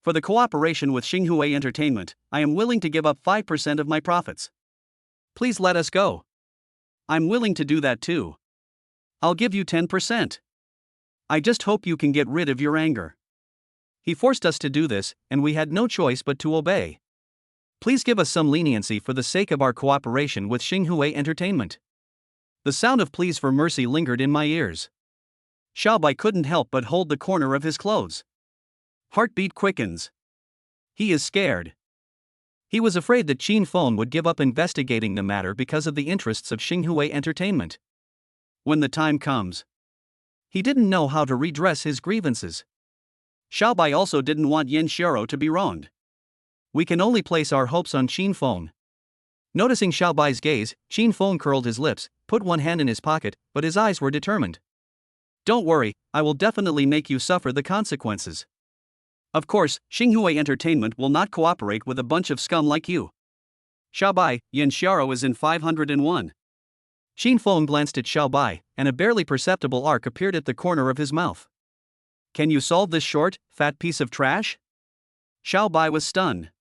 For the cooperation with Xinghui Entertainment, I am willing to give up 5% of my profits. Please let us go. I'm willing to do that too. I'll give you 10%. I just hope you can get rid of your anger. He forced us to do this, and we had no choice but to obey. Please give us some leniency for the sake of our cooperation with Xinghui Entertainment. The sound of pleas for mercy lingered in my ears. Xiaobai couldn't help but hold the corner of his clothes. Heartbeat quickens. He is scared. He was afraid that Qin Feng would give up investigating the matter because of the interests of Xinhui Entertainment. When the time comes, he didn't know how to redress his grievances. Xiaobai also didn't want Yan Xiaoro to be wronged. We can only place our hopes on Qin Feng. Noticing Xiaobai's gaze, Qin Feng curled his lips, put one hand in his pocket, but his eyes were determined. Don't worry, I will definitely make you suffer the consequences. Of course, Xinhui Entertainment will not cooperate with a bunch of scum like you. Xiaobai, Yan Xiaoro is in 501. Qin Feng glanced at Xiaobai, and a barely perceptible arc appeared at the corner of his mouth. Can you solve this short, fat piece of trash? Xiaobai was stunned.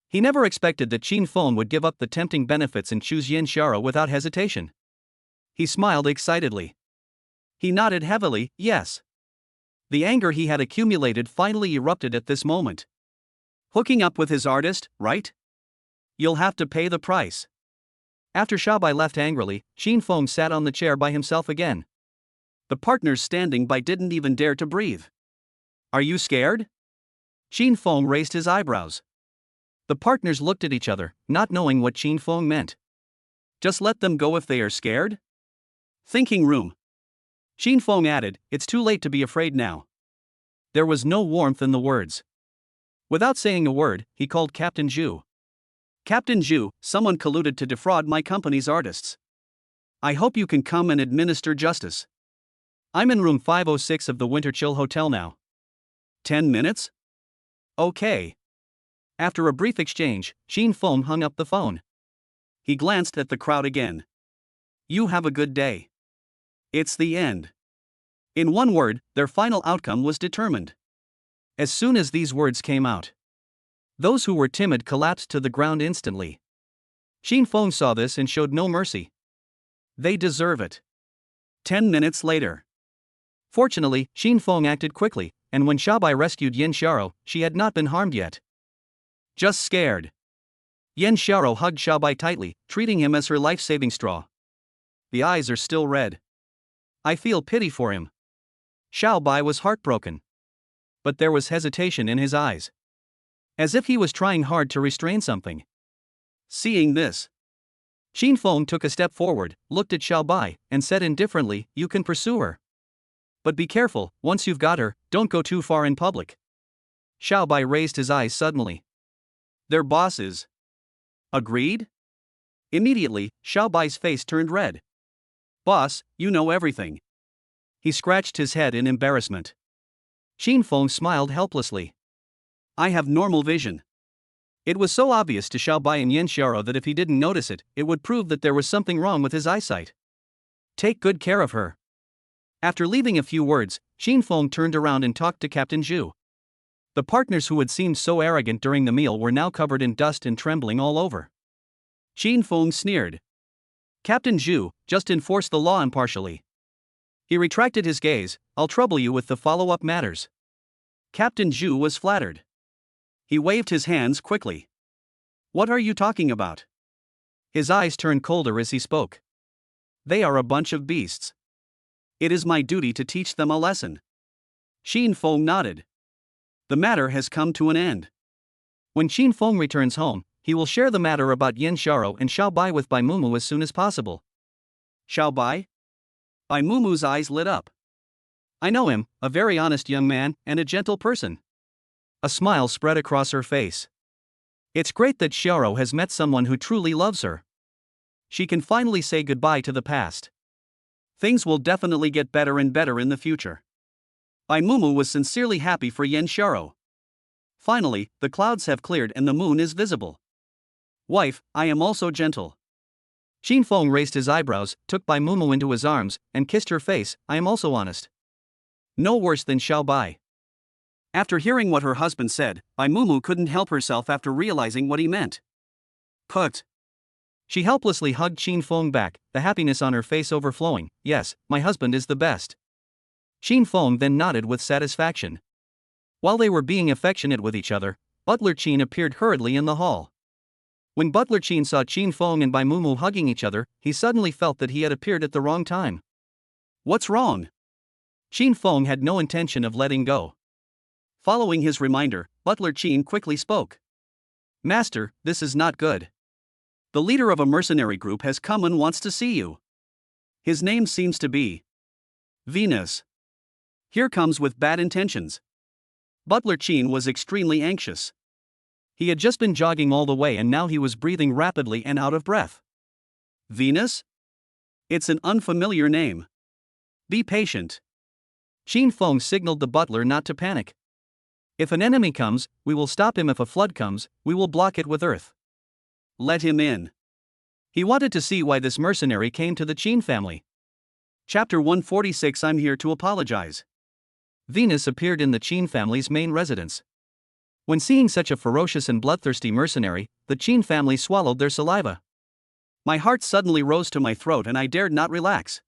He never expected that Qin Feng would give up the tempting benefits and choose Yan Xiaoro without hesitation. He smiled excitedly. He nodded heavily, yes. The anger he had accumulated finally erupted at this moment. Hooking up with his artist, right? You'll have to pay the price. After Xiaobai left angrily, Qin Feng sat on the chair by himself again. The partners standing by didn't even dare to breathe. Are you scared? Qin Feng raised his eyebrows. The partners looked at each other, not knowing what Qin Feng meant. Just let them go if they are scared? Thinking room. Qin Feng added, it's too late to be afraid now. There was no warmth in the words. Without saying a word, he called Captain Zhu. Captain Zhu, someone colluded to defraud my company's artists. I hope you can come and administer justice. I'm in room 506 of the Winter Chill Hotel now. 10 minutes? Okay. After a brief exchange, Qin Feng hung up the phone. He glanced at the crowd again. You have a good day. It's the end. In one word, their final outcome was determined. As soon as these words came out, those who were timid collapsed to the ground instantly. Qin Feng saw this and showed no mercy. They deserve it. 10 minutes later. Fortunately, Qin Feng acted quickly, and when Xiaobai rescued Yan Xiaoro, she had not been harmed yet. Just scared. Yan Xiaoro hugged Xiaobai tightly, treating him as her life-saving straw. The eyes are still red. I feel pity for him. Xiaobai was heartbroken. But there was hesitation in his eyes. As if he was trying hard to restrain something. Seeing this, Qin Feng took a step forward, looked at Xiaobai, and said indifferently, you can pursue her. But be careful, once you've got her, don't go too far in public. Xiaobai raised his eyes suddenly. Their boss is. Agreed? Immediately, Xiaobai's face turned red. Boss, you know everything. He scratched his head in embarrassment. Qin Feng smiled helplessly. I have normal vision. It was so obvious to Xiaobai and Yan Xiaoro that if he didn't notice it, it would prove that there was something wrong with his eyesight. Take good care of her. After leaving a few words, Qin Feng turned around and talked to Captain Zhu. The partners who had seemed so arrogant during the meal were now covered in dust and trembling all over. Qin Feng sneered. Captain Zhu, just enforce the law impartially. He retracted his gaze, I'll trouble you with the follow-up matters. Captain Zhu was flattered. He waved his hands quickly. What are you talking about? His eyes turned colder as he spoke. They are a bunch of beasts. It is my duty to teach them a lesson. Qin Feng nodded. The matter has come to an end. When Qin Feng returns home, he will share the matter about Yan Xiaoro and Xiaobai with Bai Mumu as soon as possible. Xiaobai? Bai Mumu's eyes lit up. I know him, a very honest young man and a gentle person. A smile spread across her face. It's great that Xiaoro has met someone who truly loves her. She can finally say goodbye to the past. Things will definitely get better and better in the future. Bai Mumu was sincerely happy for Yan Xiaoro. Finally, the clouds have cleared and the moon is visible. Wife, I am also gentle. Qin Feng raised his eyebrows, took Bai Mumu into his arms, and kissed her face. I am also honest. No worse than Xiaobai. After hearing what her husband said, Bai Mumu couldn't help herself after realizing what he meant. Put. She helplessly hugged Qin Feng back, the happiness on her face overflowing. Yes, my husband is the best. Qin Feng then nodded with satisfaction. While they were being affectionate with each other, Butler Qin appeared hurriedly in the hall. When Butler Qin saw Qin Feng and Bai Mumu hugging each other, he suddenly felt that he had appeared at the wrong time. What's wrong? Qin Feng had no intention of letting go. Following his reminder, Butler Qin quickly spoke. Master, this is not good. The leader of a mercenary group has come and wants to see you. His name seems to be Venus. Here comes with bad intentions. Butler Qin was extremely anxious. He had just been jogging all the way and now he was breathing rapidly and out of breath. Venus? It's an unfamiliar name. Be patient. Qin Feng signaled the butler not to panic. If an enemy comes, we will stop him. If a flood comes, we will block it with earth. Let him in. He wanted to see why this mercenary came to the Qin family. Chapter 146. I'm here to apologize. Venus appeared in the Qin family's main residence. When seeing such a ferocious and bloodthirsty mercenary, the Qin family swallowed their saliva. My heart suddenly rose to my throat and I dared not relax.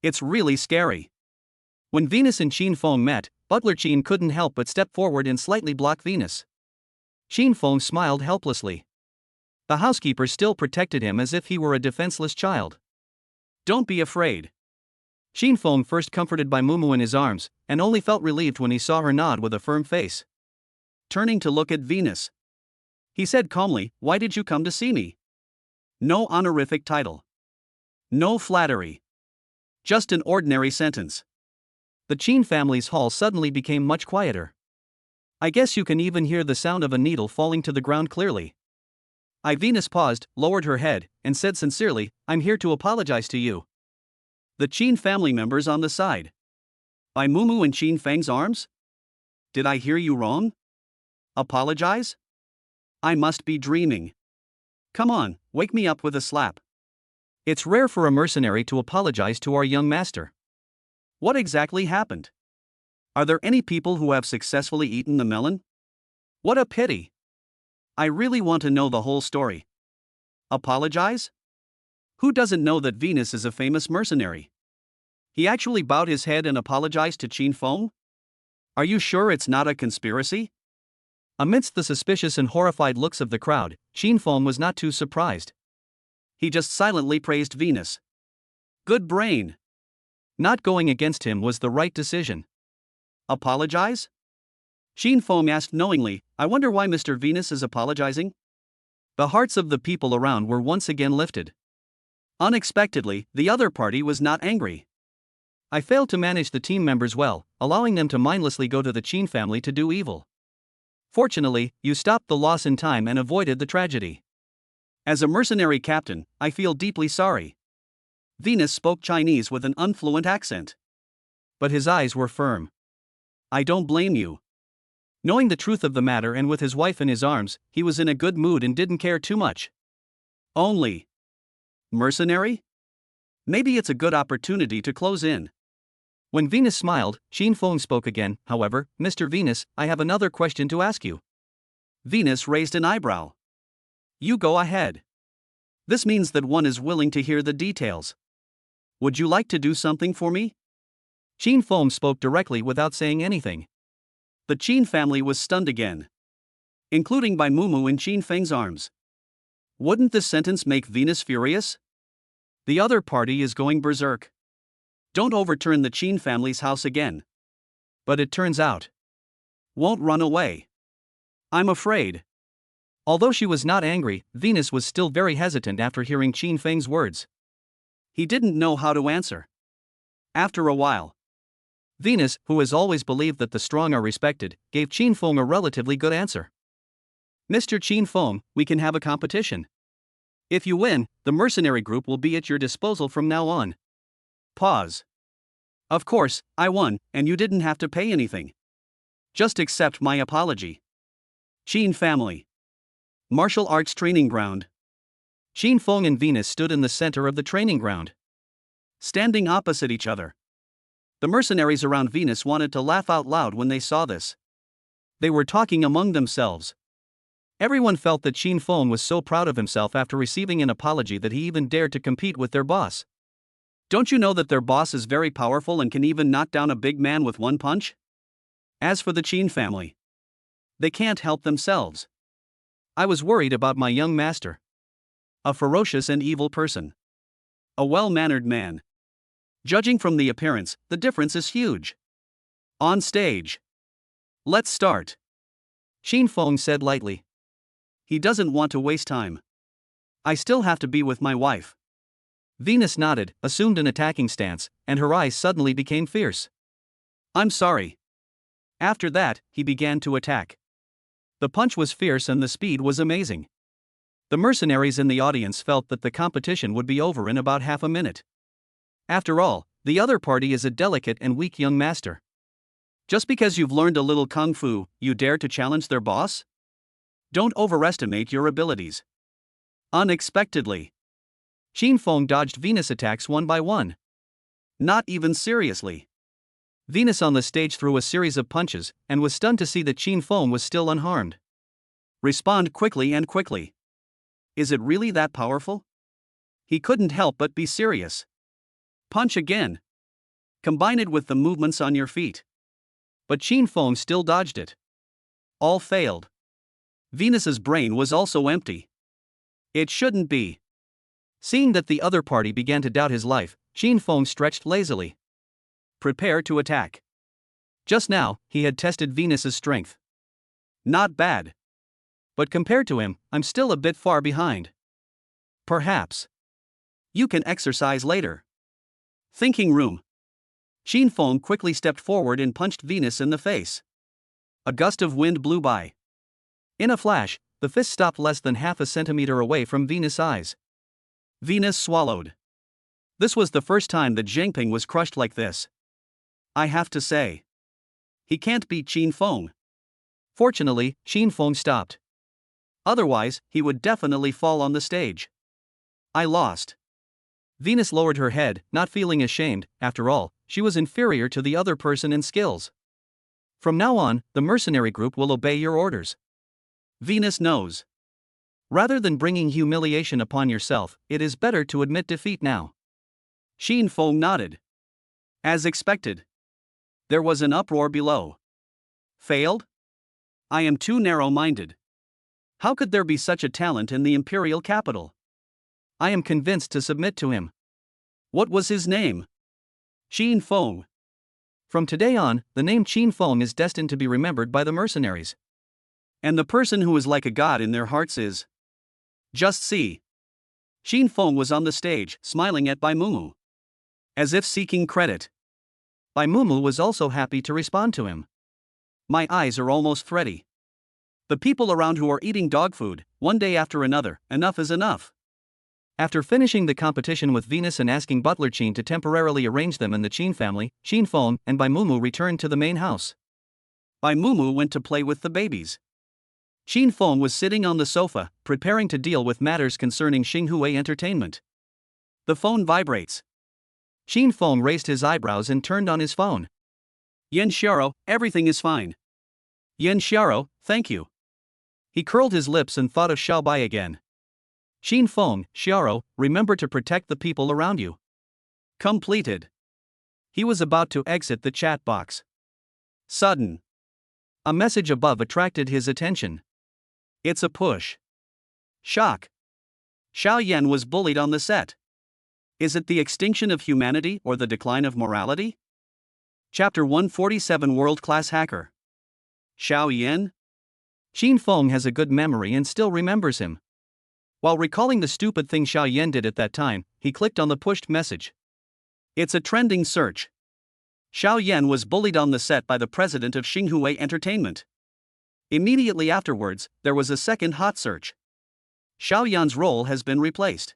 It's really scary. When Venus and Qin Feng met, Butler Qin couldn't help but step forward and slightly block Venus. Qin Feng smiled helplessly. The housekeeper still protected him as if he were a defenseless child. Don't be afraid. Qin Feng first comforted by Mumu in his arms, and only felt relieved when he saw her nod with a firm face. Turning to look at Venus, he said calmly, "Why did you come to see me? No honorific title. No flattery. Just an ordinary sentence." The Qin family's hall suddenly became much quieter. I guess you can even hear the sound of a needle falling to the ground clearly. Venus paused, lowered her head, and said sincerely, "I'm here to apologize to you." The Qin family members on the side. By Mumu and Qin Feng's arms? Did I hear you wrong? Apologize? I must be dreaming. Come on, wake me up with a slap. It's rare for a mercenary to apologize to our young master. What exactly happened? Are there any people who have successfully eaten the melon? What a pity. I really want to know the whole story. Apologize? Who doesn't know that Venus is a famous mercenary? He actually bowed his head and apologized to Qin Feng? Are you sure it's not a conspiracy? Amidst the suspicious and horrified looks of the crowd, Qin Feng was not too surprised. He just silently praised Venus. Good brain. Not going against him was the right decision. Apologize? Qin Feng asked knowingly, I wonder why Mr. Venus is apologizing? The hearts of the people around were once again lifted. Unexpectedly, the other party was not angry. I failed to manage the team members well, allowing them to mindlessly go to the Qin family to do evil. Fortunately, you stopped the loss in time and avoided the tragedy. As a mercenary captain, I feel deeply sorry. Venus spoke Chinese with an unfluent accent. But his eyes were firm. I don't blame you. Knowing the truth of the matter and with his wife in his arms, he was in a good mood and didn't care too much. Only. Mercenary? Maybe it's a good opportunity to close in. When Venus smiled, Qin Feng spoke again, however, Mr. Venus, I have another question to ask you. Venus raised an eyebrow. You go ahead. This means that one is willing to hear the details. Would you like to do something for me? Qin Feng spoke directly without saying anything. The Qin family was stunned again. Including by Mumu in Qin Feng's arms. Wouldn't this sentence make Venus furious? The other party is going berserk. Don't overturn the Qin family's house again. But it turns out. Won't run away. I'm afraid. Although she was not angry, Venus was still very hesitant after hearing Qin Feng's words. He didn't know how to answer. After a while, Venus, who has always believed that the strong are respected, gave Qin Feng a relatively good answer. Mr. Qin Feng, we can have a competition. If you win, the mercenary group will be at your disposal from now on. Pause. Of course, I won, and you didn't have to pay anything. Just accept my apology. Qin family. Martial arts training ground. Qin Feng and Venus stood in the center of the training ground, standing opposite each other. The mercenaries around Venus wanted to laugh out loud when they saw this. They were talking among themselves. Everyone felt that Qin Feng was so proud of himself after receiving an apology that he even dared to compete with their boss. Don't you know that their boss is very powerful and can even knock down a big man with one punch? As for the Qin family, they can't help themselves. I was worried about my young master. A ferocious and evil person. A well-mannered man. Judging from the appearance, the difference is huge. On stage, Let's start, Xin Feng said lightly. He doesn't want to waste time. I still have to be with my wife. Venus nodded, assumed an attacking stance, and her eyes suddenly became fierce. I'm sorry. After that, he began to attack. The punch was fierce and the speed was amazing. The mercenaries in the audience felt that the competition would be over in about half a minute. After all, the other party is a delicate and weak young master. Just because you've learned a little kung fu, you dare to challenge their boss? Don't overestimate your abilities. Unexpectedly, Xin Feng dodged Venus' attacks one by one. Not even seriously. Venus on the stage threw a series of punches and was stunned to see that Xin Feng was still unharmed. Respond quickly and quickly. Is it really that powerful? He couldn't help but be serious. Punch again. Combine it with the movements on your feet. But Xin Feng still dodged it. All failed. Venus's brain was also empty. It shouldn't be. Seeing that the other party began to doubt his life, Xin Feng stretched lazily. Prepare to attack. Just now, he had tested Venus's strength. Not bad. But compared to him, I'm still a bit far behind. Perhaps you can exercise later. Thinking room. Xin Feng quickly stepped forward and punched Venus in the face. A gust of wind blew by. In a flash, the fist stopped less than half a centimeter away from Venus' eyes. Venus swallowed. This was the first time that Zhengping was crushed like this. I have to say, he can't beat Xin Feng. Fortunately, Xin Feng stopped. Otherwise, he would definitely fall on the stage. I lost. Venus lowered her head, not feeling ashamed. After all, she was inferior to the other person in skills. From now on, the mercenary group will obey your orders. Venus knows. Rather than bringing humiliation upon yourself, it is better to admit defeat now. Xin Feng nodded. As expected. There was an uproar below. Failed? I am too narrow-minded. How could there be such a talent in the imperial capital? I am convinced to submit to him. What was his name? Xin Feng. From today on, the name Xin Feng is destined to be remembered by the mercenaries. And the person who is like a god in their hearts is. Just see. Xin Feng was on the stage, smiling at Bai Mumu. As if seeking credit. Bai Mumu was also happy to respond to him. My eyes are almost thready. The people around who are eating dog food, one day after another, enough is enough. After finishing the competition with Venus and asking Butler Qin to temporarily arrange them in the Qin family, Xin Feng and Bai Mumu returned to the main house. Bai Mumu went to play with the babies. Xin Feng was sitting on the sofa, preparing to deal with matters concerning Xinghui Entertainment. The phone vibrates. Xin Feng raised his eyebrows and turned on his phone. Yan Xiaro, everything is fine. Yan Xiaro, thank you. He curled his lips and thought of Xiaobai again. Xin Feng, Xiaro, remember to protect the people around you. Completed. He was about to exit the chat box. Sudden. A message above attracted his attention. It's a push. Shock. Xiao Yan was bullied on the set. Is it the extinction of humanity or the decline of morality? Chapter 147 World-Class Hacker. Xiao Yan? Xin Feng has a good memory and still remembers him. While recalling the stupid thing Xiao Yan did at that time, he clicked on the pushed message. It's a trending search. Xiao Yan was bullied on the set by the president of Xinghui Entertainment. Immediately afterwards, there was a second hot search. Xiao Yan's role has been replaced.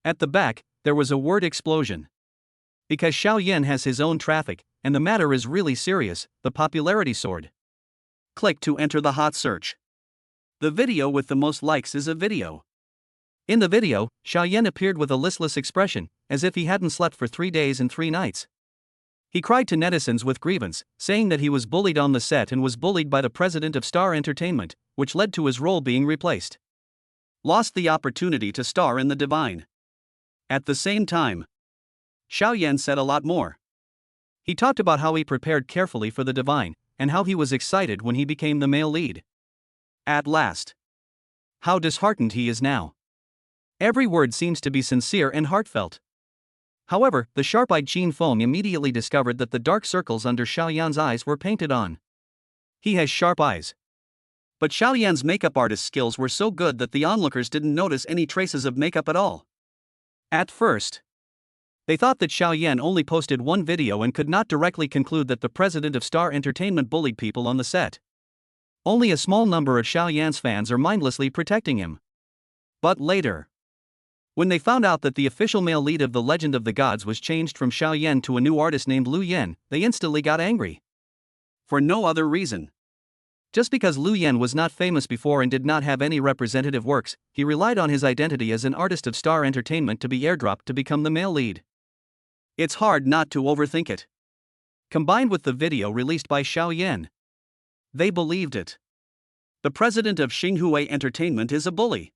At the back, there was a word explosion. Because Xiao Yan has his own traffic, and the matter is really serious, the popularity soared. Click to enter the hot search. The video with the most likes is a video. In the video, Xiao Yan appeared with a listless expression, as if he hadn't slept for 3 days and 3 nights. He cried to netizens with grievance, saying that he was bullied on the set and was bullied by the president of Star Entertainment, which led to his role being replaced. Lost the opportunity to star in the Divine. At the same time, Xiao Yan said a lot more. He talked about how he prepared carefully for the Divine, and how he was excited when he became the male lead. At last. How disheartened he is now. Every word seems to be sincere and heartfelt. However, the sharp-eyed Xin Feng immediately discovered that the dark circles under Xiao Yan's eyes were painted on. He has sharp eyes. But Xiaoyan's makeup artist skills were so good that the onlookers didn't notice any traces of makeup at all. At first, they thought that Xiaoyan only posted one video and could not directly conclude that the president of Star Entertainment bullied people on the set. Only a small number of Xiaoyan's fans are mindlessly protecting him. But later, when they found out that the official male lead of The Legend of the Gods was changed from Xiaoyan to a new artist named Lu Yan, they instantly got angry. For no other reason. Just because Lu Yan was not famous before and did not have any representative works, he relied on his identity as an artist of Star Entertainment to be airdropped to become the male lead. It's hard not to overthink it. Combined with the video released by Xiaoyan, they believed it. The president of Xinhua Entertainment is a bully.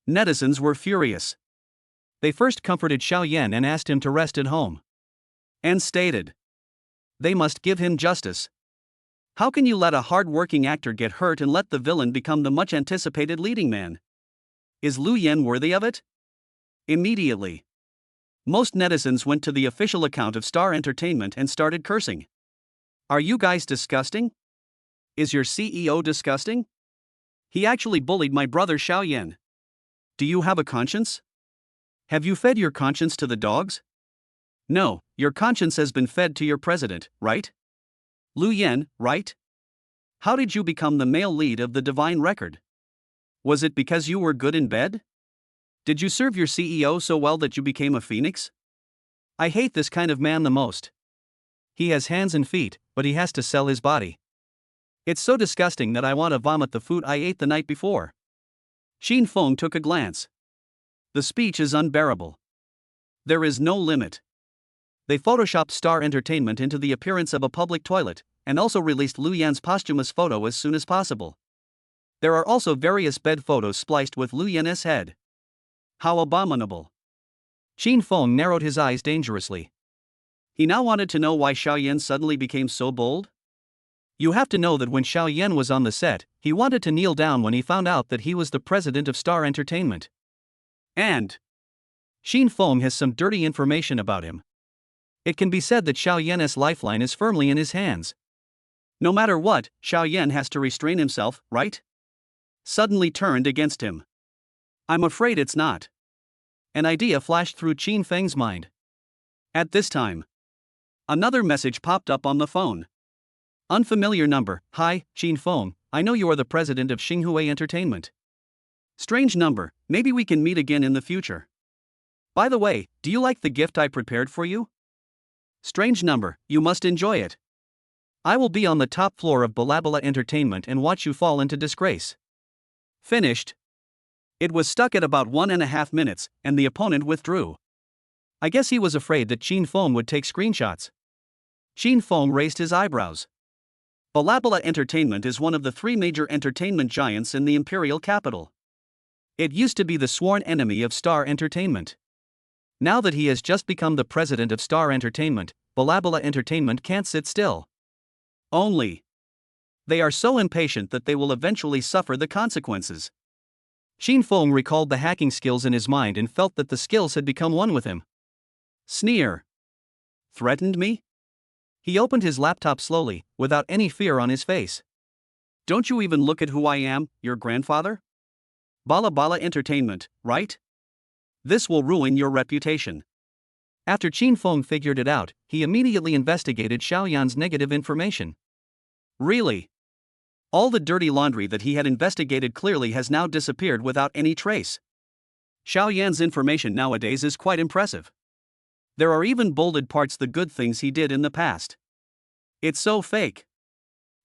Netizens were furious. They first comforted Xiaoyan and asked him to rest at home. And stated they must give him justice. How can you let a hard-working actor get hurt and let the villain become the much-anticipated leading man? Is Lu Yan worthy of it? Immediately, most netizens went to the official account of Star Entertainment and started cursing. Are you guys disgusting? Is your CEO disgusting? He actually bullied my brother Xiaoyan. Do you have a conscience? Have you fed your conscience to the dogs? No, your conscience has been fed to your president, right? Lu Yan, right? How did you become the male lead of the divine record? Was it because you were good in bed? Did you serve your CEO so well that you became a phoenix? I hate this kind of man the most. He has hands and feet, but he has to sell his body. It's so disgusting that I want to vomit the food I ate the night before. Xin Feng took a glance. The speech is unbearable. There is no limit. They photoshopped Star Entertainment into the appearance of a public toilet, and also released Lu Yan's posthumous photo as soon as possible. There are also various bed photos spliced with Lu Yan's head. How abominable. Xin Feng narrowed his eyes dangerously. He now wanted to know why Xiaoyan suddenly became so bold. You have to know that when Xiaoyan was on the set, he wanted to kneel down when he found out that he was the president of Star Entertainment. And Xin Feng has some dirty information about him. It can be said that Xiaoyan's lifeline is firmly in his hands. No matter what, Xiaoyan has to restrain himself, right? Suddenly turned against him. I'm afraid it's not. An idea flashed through Qin Feng's mind. At this time, another message popped up on the phone. Unfamiliar number. Hi, Qin Feng, I know you are the president of Xinhua Entertainment. Strange number, maybe we can meet again in the future. By the way, do you like the gift I prepared for you? Strange number, you must enjoy it. I will be on the top floor of Balabala Entertainment and watch you fall into disgrace. Finished. It was stuck at about 1.5 minutes, and the opponent withdrew. I guess he was afraid that Qin Feng would take screenshots. Qin Feng raised his eyebrows. Balabala Entertainment is one of the 3 major entertainment giants in the imperial capital. It used to be the sworn enemy of Star Entertainment. Now that he has just become the president of Star Entertainment, Balabala Entertainment can't sit still. Only they are so impatient that they will eventually suffer the consequences. Qin Feng recalled the hacking skills in his mind and felt that the skills had become one with him. Sneer. Threatened me? He opened his laptop slowly, without any fear on his face. Don't you even look at who I am, your grandfather? Balabala Entertainment, right? This will ruin your reputation. After Qin Feng figured it out, he immediately investigated Xiaoyan's negative information. Really? All the dirty laundry that he had investigated clearly has now disappeared without any trace. Xiaoyan's information nowadays is quite impressive. There are even bolded parts the good things he did in the past. It's so fake.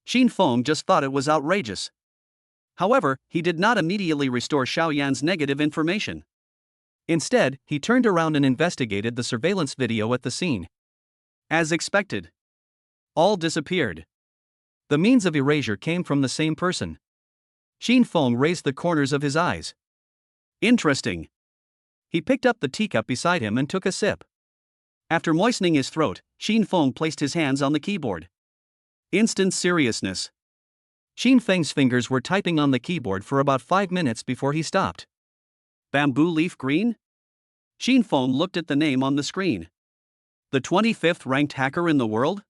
Qin Feng just thought it was outrageous. However, he did not immediately restore Xiaoyan's negative information. Instead, he turned around and investigated the surveillance video at the scene. As expected, all disappeared. The means of erasure came from the same person. Qin Feng raised the corners of his eyes. Interesting. He picked up the teacup beside him and took a sip. After moistening his throat, Qin Feng placed his hands on the keyboard. Instant seriousness. Qin Feng's fingers were typing on the keyboard for about 5 minutes before he stopped. Bamboo leaf green? Qin Feng looked at the name on the screen. The 25th ranked hacker in the world?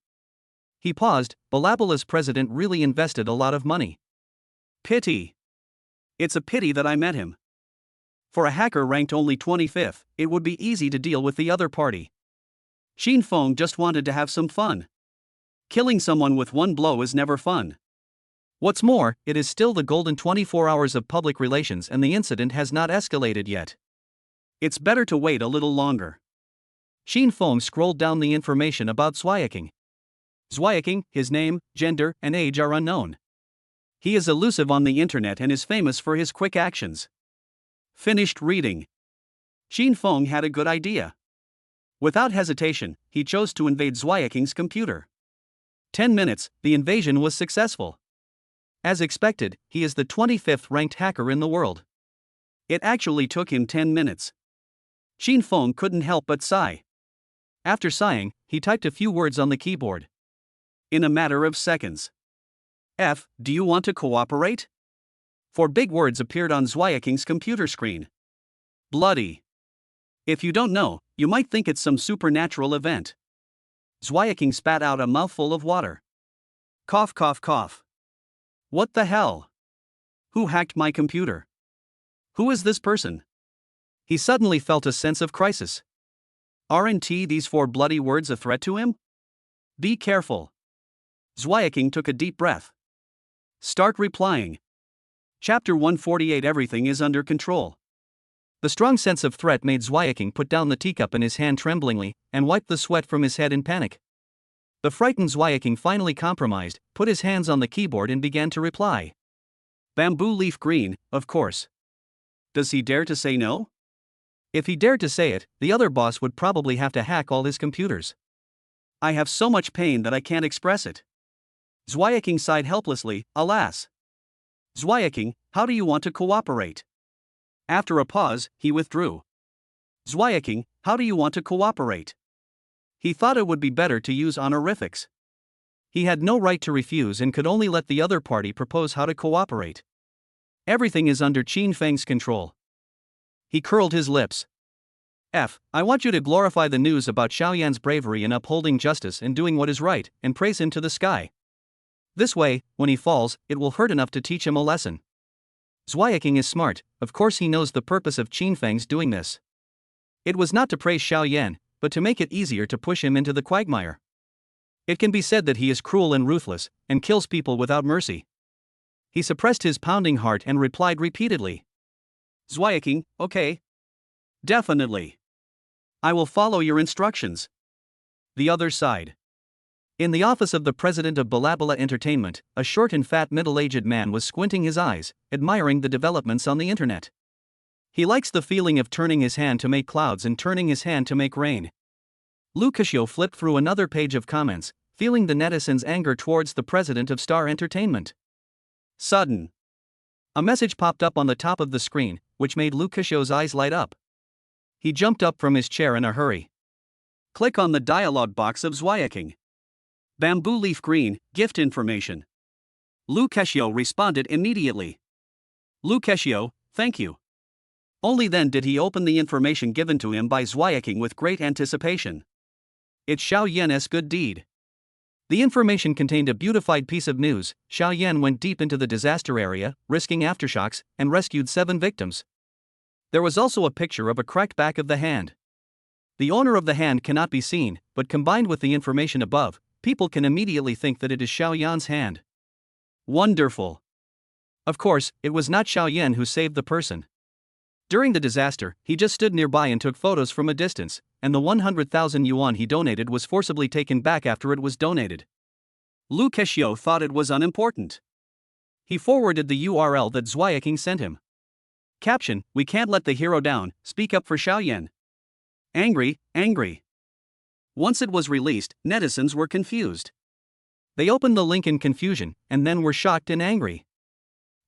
He paused. Balabola's president really invested a lot of money. Pity. It's a pity that I met him. For a hacker ranked only 25th, it would be easy to deal with the other party. Xin Feng just wanted to have some fun. Killing someone with one blow is never fun. What's more, it is still the golden 24 hours of public relations and the incident has not escalated yet. It's better to wait a little longer. Xin Feng scrolled down the information about Zhuayaking. Zhuayaking, his name, gender, and age are unknown. He is elusive on the internet and is famous for his quick actions. Finished reading. Xin Feng had a good idea. Without hesitation, he chose to invade Zhuayaking's computer. 10 minutes, the invasion was successful. As expected, he is the 25th ranked hacker in the world. It actually took him 10 minutes. Xin Feng couldn't help but sigh. After sighing, he typed a few words on the keyboard. In a matter of seconds. F, do you want to cooperate? 4 big words appeared on Zhuayaking's computer screen. Bloody. If you don't know, you might think it's some supernatural event. Zhuayaking spat out a mouthful of water. Cough, cough, cough. What the hell? Who hacked my computer? Who is this person? He suddenly felt a sense of crisis. Aren't these 4 bloody words a threat to him? Be careful. Zhuayaking took a deep breath. Start replying. Chapter 148. Everything is under control. The strong sense of threat made Zhuayaking put down the teacup in his hand tremblingly, and wiped the sweat from his head in panic. The frightened Zhuayaking finally compromised, put his hands on the keyboard and began to reply. Bamboo leaf green, of course. Does he dare to say no? If he dared to say it, the other boss would probably have to hack all his computers. I have so much pain that I can't express it. Zhuayaking sighed helplessly, alas. Zhuayaking, how do you want to cooperate? After a pause, he withdrew. Zhuayaking, how do you want to cooperate? He thought it would be better to use honorifics. He had no right to refuse and could only let the other party propose how to cooperate. Everything is under Qin Feng's control. He curled his lips. F, I want you to glorify the news about Xiaoyan's bravery in upholding justice and doing what is right, and praise him to the sky. This way, when he falls, it will hurt enough to teach him a lesson. Zhuayaking is smart, of course he knows the purpose of Qin Feng's doing this. It was not to praise Xiaoyan, but to make it easier to push him into the quagmire. It can be said that he is cruel and ruthless, and kills people without mercy. He suppressed his pounding heart and replied repeatedly. Zhuayaking, okay. Definitely. I will follow your instructions. The other side. In the office of the president of Balabola Entertainment, a short and fat middle-aged man was squinting his eyes, admiring the developments on the internet. He likes the feeling of turning his hand to make clouds and turning his hand to make rain. Lu Kashio flipped through another page of comments, feeling the netizens' anger towards the president of Star Entertainment. Sudden. A message popped up on the top of the screen, which made Lu Kashio's eyes light up. He jumped up from his chair in a hurry. Click on the dialog box of Zhuayaking. Bamboo leaf green, gift information. Lu Kashio responded immediately. Lu Kashio, thank you. Only then did he open the information given to him by Zhuayaking with great anticipation. It's Xiao Yan's good deed. The information contained a beautified piece of news. Xiao Yan went deep into the disaster area, risking aftershocks, and rescued 7 victims. There was also a picture of a cracked back of the hand. The owner of the hand cannot be seen, but combined with the information above, people can immediately think that it is Xiao Yan's hand. Wonderful. Of course, it was not Xiao Yan who saved the person. During the disaster, he just stood nearby and took photos from a distance, and the 100,000 yuan he donated was forcibly taken back after it was donated. Lu Kashio thought it was unimportant. He forwarded the URL that Zhuayaking sent him. Caption, we can't let the hero down, speak up for Xiao Yan. Angry, angry. Once it was released, netizens were confused. They opened the link in confusion, and then were shocked and angry.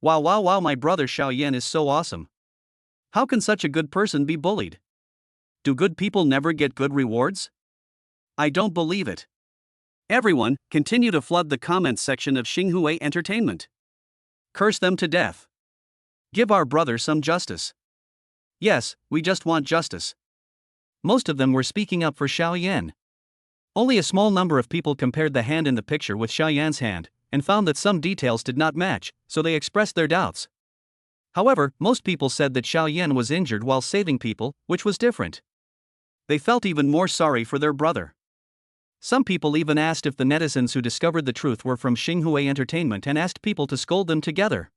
Wow, wow, wow, my brother Xiao Yan is so awesome. How can such a good person be bullied? Do good people never get good rewards? I don't believe it. Everyone, continue to flood the comments section of Xinhua Entertainment. Curse them to death. Give our brother some justice. Yes, we just want justice. Most of them were speaking up for Xiao Yan. Only a small number of people compared the hand in the picture with Xiaoyan's hand, and found that some details did not match, so they expressed their doubts. However, most people said that Xiaoyan was injured while saving people, which was different. They felt even more sorry for their brother. Some people even asked if the netizens who discovered the truth were from Xinhua Entertainment and asked people to scold them together.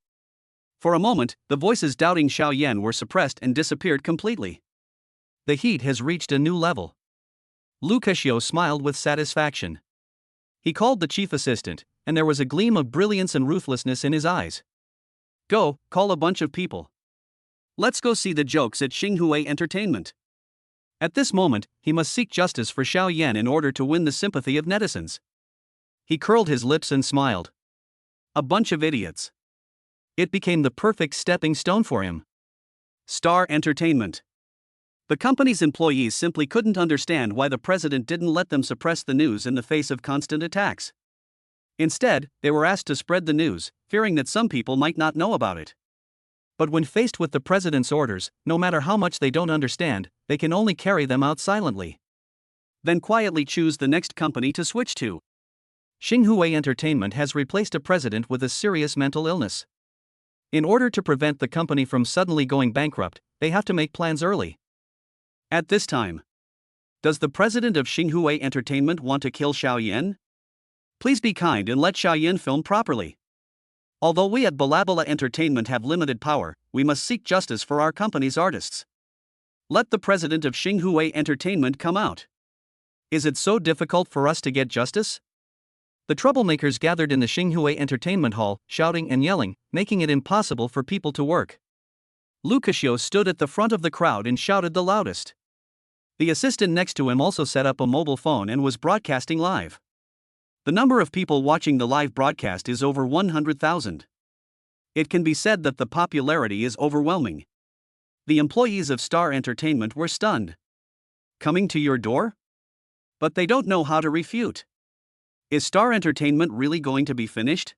For a moment, the voices doubting Xiaoyan were suppressed and disappeared completely. The heat has reached a new level. Lu Keqiu smiled with satisfaction. He called the chief assistant, and there was a gleam of brilliance and ruthlessness in his eyes. Go, call a bunch of people. Let's go see the jokes at Xinhua Entertainment. At this moment, he must seek justice for Xiaoyan in order to win the sympathy of netizens. He curled his lips and smiled. A bunch of idiots. It became the perfect stepping stone for him. Star Entertainment. The company's employees simply couldn't understand why the president didn't let them suppress the news in the face of constant attacks. Instead, they were asked to spread the news, fearing that some people might not know about it. But when faced with the president's orders, no matter how much they don't understand, they can only carry them out silently. Then quietly choose the next company to switch to. Xinhua Entertainment has replaced a president with a serious mental illness. In order to prevent the company from suddenly going bankrupt, they have to make plans early. At this time, does the president of Xinhua Entertainment want to kill Xiaoyan? Please be kind and let Xiaoyan film properly. Although we at Balabala Entertainment have limited power, we must seek justice for our company's artists. Let the president of Xinhua Entertainment come out. Is it so difficult for us to get justice? The troublemakers gathered in the Xinhua Entertainment Hall, shouting and yelling, making it impossible for people to work. Lu Keqiu stood at the front of the crowd and shouted the loudest. The assistant next to him also set up a mobile phone and was broadcasting live. The number of people watching the live broadcast is over 100,000. It can be said that the popularity is overwhelming. The employees of Star Entertainment were stunned. Coming to your door? But they don't know how to refute. Is Star Entertainment really going to be finished?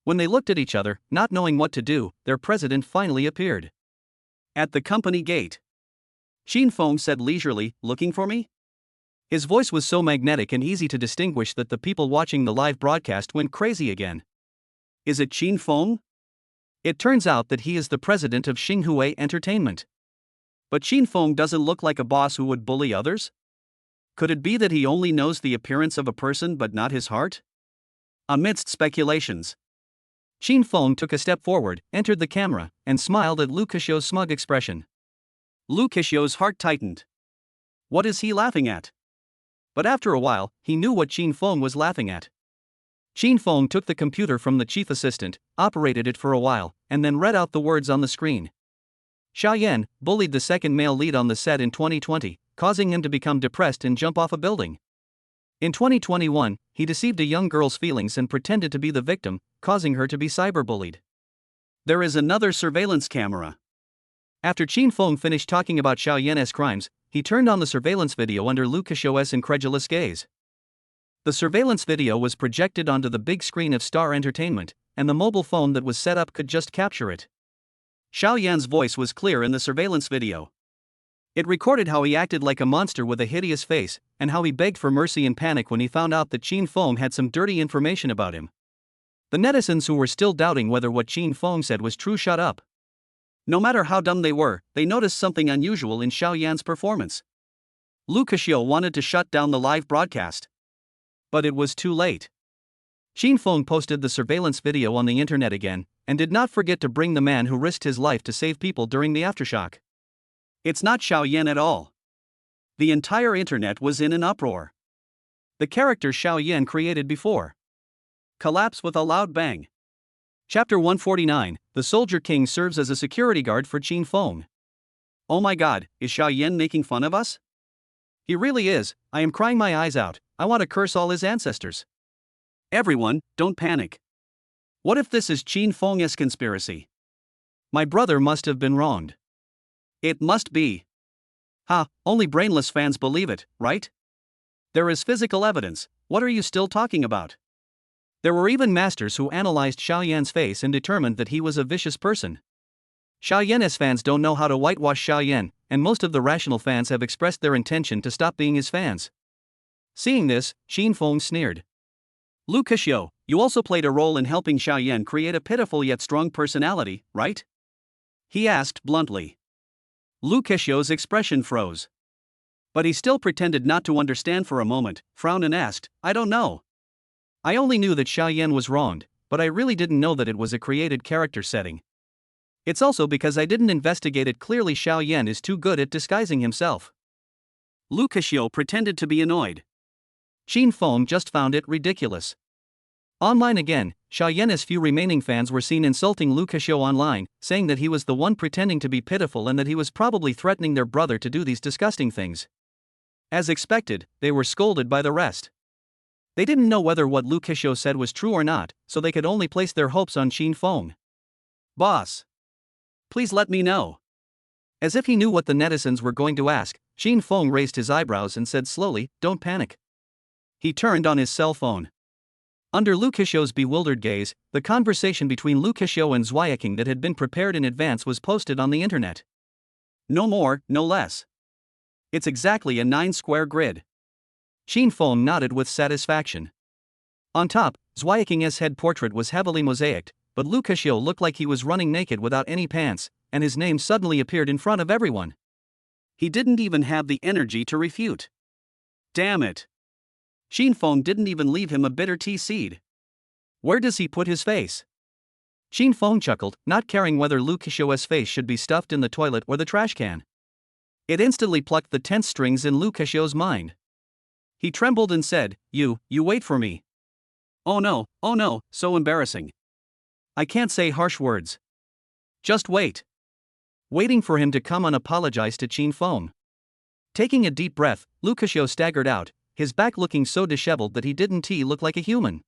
When they looked at each other, not knowing what to do, their president finally appeared. At the company gate. Xin Feng said leisurely, "Looking for me?" His voice was so magnetic and easy to distinguish that the people watching the live broadcast went crazy again. Is it Xin Feng? It turns out that he is the president of Xinhua Entertainment. But Xin Feng doesn't look like a boss who would bully others? Could it be that he only knows the appearance of a person but not his heart? Amidst speculations, Xin Feng took a step forward, entered the camera, and smiled at Lu Keqiu's smug expression. Lu Keqiu's heart tightened. What is he laughing at? But after a while, he knew what Xin Feng was laughing at. Xin Feng took the computer from the chief assistant, operated it for a while, and then read out the words on the screen. Xiaoyan bullied the second male lead on the set in 2020, causing him to become depressed and jump off a building. In 2021, he deceived a young girl's feelings and pretended to be the victim, causing her to be cyberbullied. There is another surveillance camera. After Xin Feng finished talking about Xiaoyan's crimes, he turned on the surveillance video under Lu Keqiu's incredulous gaze. The surveillance video was projected onto the big screen of Star Entertainment, and the mobile phone that was set up could just capture it. Xiaoyan's voice was clear in the surveillance video. It recorded how he acted like a monster with a hideous face, and how he begged for mercy in panic when he found out that Xin Feng had some dirty information about him. The netizens who were still doubting whether what Xin Feng said was true shut up. No matter how dumb they were, they noticed something unusual in Xiaoyan's performance. Lu Keqiu wanted to shut down the live broadcast. But it was too late. Xin Feng posted the surveillance video on the internet again, and did not forget to bring the man who risked his life to save people during the aftershock. It's not Xiaoyan at all. The entire internet was in an uproar. The character Xiaoyan created before collapsed with a loud bang. Chapter 149, The Soldier King serves as a security guard for Xin Feng. Oh my god, is Xiaoyan making fun of us? He really is. I am crying my eyes out. I want to curse all his ancestors. Everyone, don't panic. What if this is Xin Feng's conspiracy? My brother must have been wronged. It must be. Ha, only brainless fans believe it, right? There is physical evidence. What are you still talking about? There were even masters who analyzed Xiaoyan's face and determined that he was a vicious person. Xiaoyan's fans don't know how to whitewash Xiaoyan, and most of the rational fans have expressed their intention to stop being his fans. Seeing this, Xin Feng sneered. Lu Kexiu, you also played a role in helping Xiaoyan create a pitiful yet strong personality, right? He asked bluntly. Lu Kexiu's expression froze. But he still pretended not to understand for a moment, frowned and asked, I don't know. I only knew that Xiaoyan was wronged, but I really didn't know that it was a created character setting. It's also because I didn't investigate it clearly. Xiaoyan is too good at disguising himself. Lu Kexiu pretended to be annoyed. Xin Feng just found it ridiculous. Online again, Xiaoyan's few remaining fans were seen insulting Lu Kexiu online, saying that he was the one pretending to be pitiful and that he was probably threatening their brother to do these disgusting things. As expected, they were scolded by the rest. They didn't know whether what Lu Kexiu said was true or not, so they could only place their hopes on Xin Feng. Boss, please let me know. As if he knew what the netizens were going to ask, Xin Feng raised his eyebrows and said slowly, don't panic. He turned on his cell phone. Under Lu Kexiu's bewildered gaze, the conversation between Lu Kexiu and Zhuayaking that had been prepared in advance was posted on the internet. No more, no less. It's exactly a 9-square grid. Xin Feng nodded with satisfaction. On top, Zhuayaking's head portrait was heavily mosaicked, but Lu Kexiu looked like he was running naked without any pants, and his name suddenly appeared in front of everyone. He didn't even have the energy to refute. Damn it. Xin Feng didn't even leave him a bitter tea seed. Where does he put his face? Xin Feng chuckled, not caring whether Lu Kexiu's face should be stuffed in the toilet or the trash can. It instantly plucked the tense strings in Lu Kexiu's mind. He trembled and said, You wait for me. Oh no, so embarrassing. I can't say harsh words. Just wait. Waiting for him to come and apologize to Xin Feng. Taking a deep breath, Lu Kexiu staggered out, his back looking so disheveled that he didn't look like a human.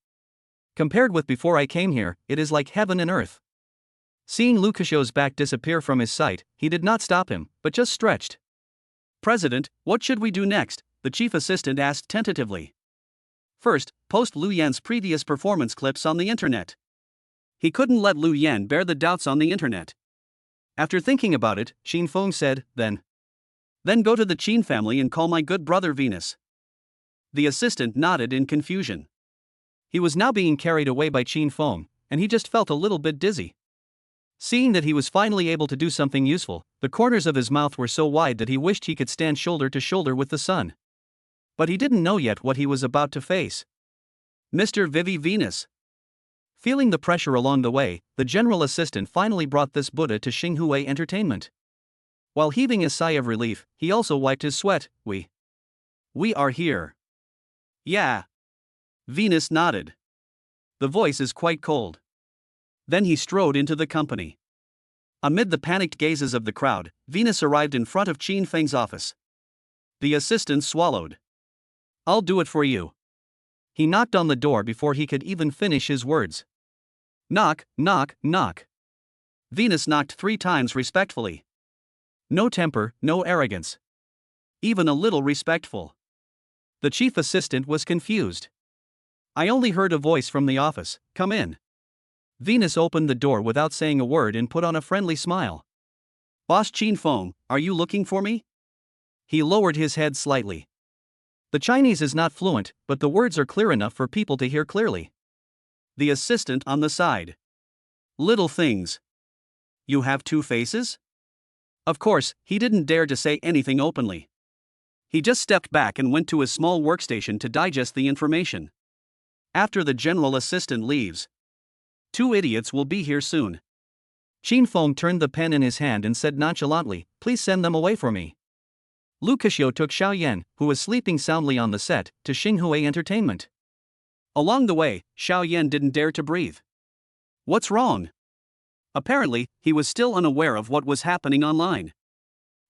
Compared with before I came here, it is like heaven and earth. Seeing Lu Kexiu's back disappear from his sight, he did not stop him, but just stretched. President, what should we do next? The chief assistant asked tentatively. First, post Lu Yan's previous performance clips on the internet. He couldn't let Lu Yan bear the doubts on the internet. After thinking about it, Xin Feng said, Then go to the Qin family and call my good brother Venus. The assistant nodded in confusion. He was now being carried away by Xin Feng, and he just felt a little bit dizzy. Seeing that he was finally able to do something useful, the corners of his mouth were so wide that he wished he could stand shoulder to shoulder with the sun. But he didn't know yet what he was about to face. Mr. Vivi Venus. Feeling the pressure along the way, the general assistant finally brought this Buddha to Xinghui Entertainment. While heaving a sigh of relief, he also wiped his sweat. We are here. Yeah. Venus nodded. The voice is quite cold. Then he strode into the company. Amid the panicked gazes of the crowd, Venus arrived in front of Qin Feng's office. The assistant swallowed. I'll do it for you. He knocked on the door before he could even finish his words. Knock, knock, knock. Venus knocked 3 times respectfully. No temper, no arrogance. Even a little respectful. The chief assistant was confused. I only heard a voice from the office, come in. Venus opened the door without saying a word and put on a friendly smile. Boss Qin Feng, are you looking for me? He lowered his head slightly. The Chinese is not fluent, but the words are clear enough for people to hear clearly. The assistant on the side. Little things. You have 2 faces? Of course, he didn't dare to say anything openly. He just stepped back and went to his small workstation to digest the information. After the general assistant leaves. 2 idiots will be here soon. Qin Feng turned the pen in his hand and said nonchalantly, Please send them away for me. Lu Kexiu took Xiaoyan, who was sleeping soundly on the set, to Xinghui Entertainment. Along the way, Xiaoyan didn't dare to breathe. What's wrong? Apparently, he was still unaware of what was happening online.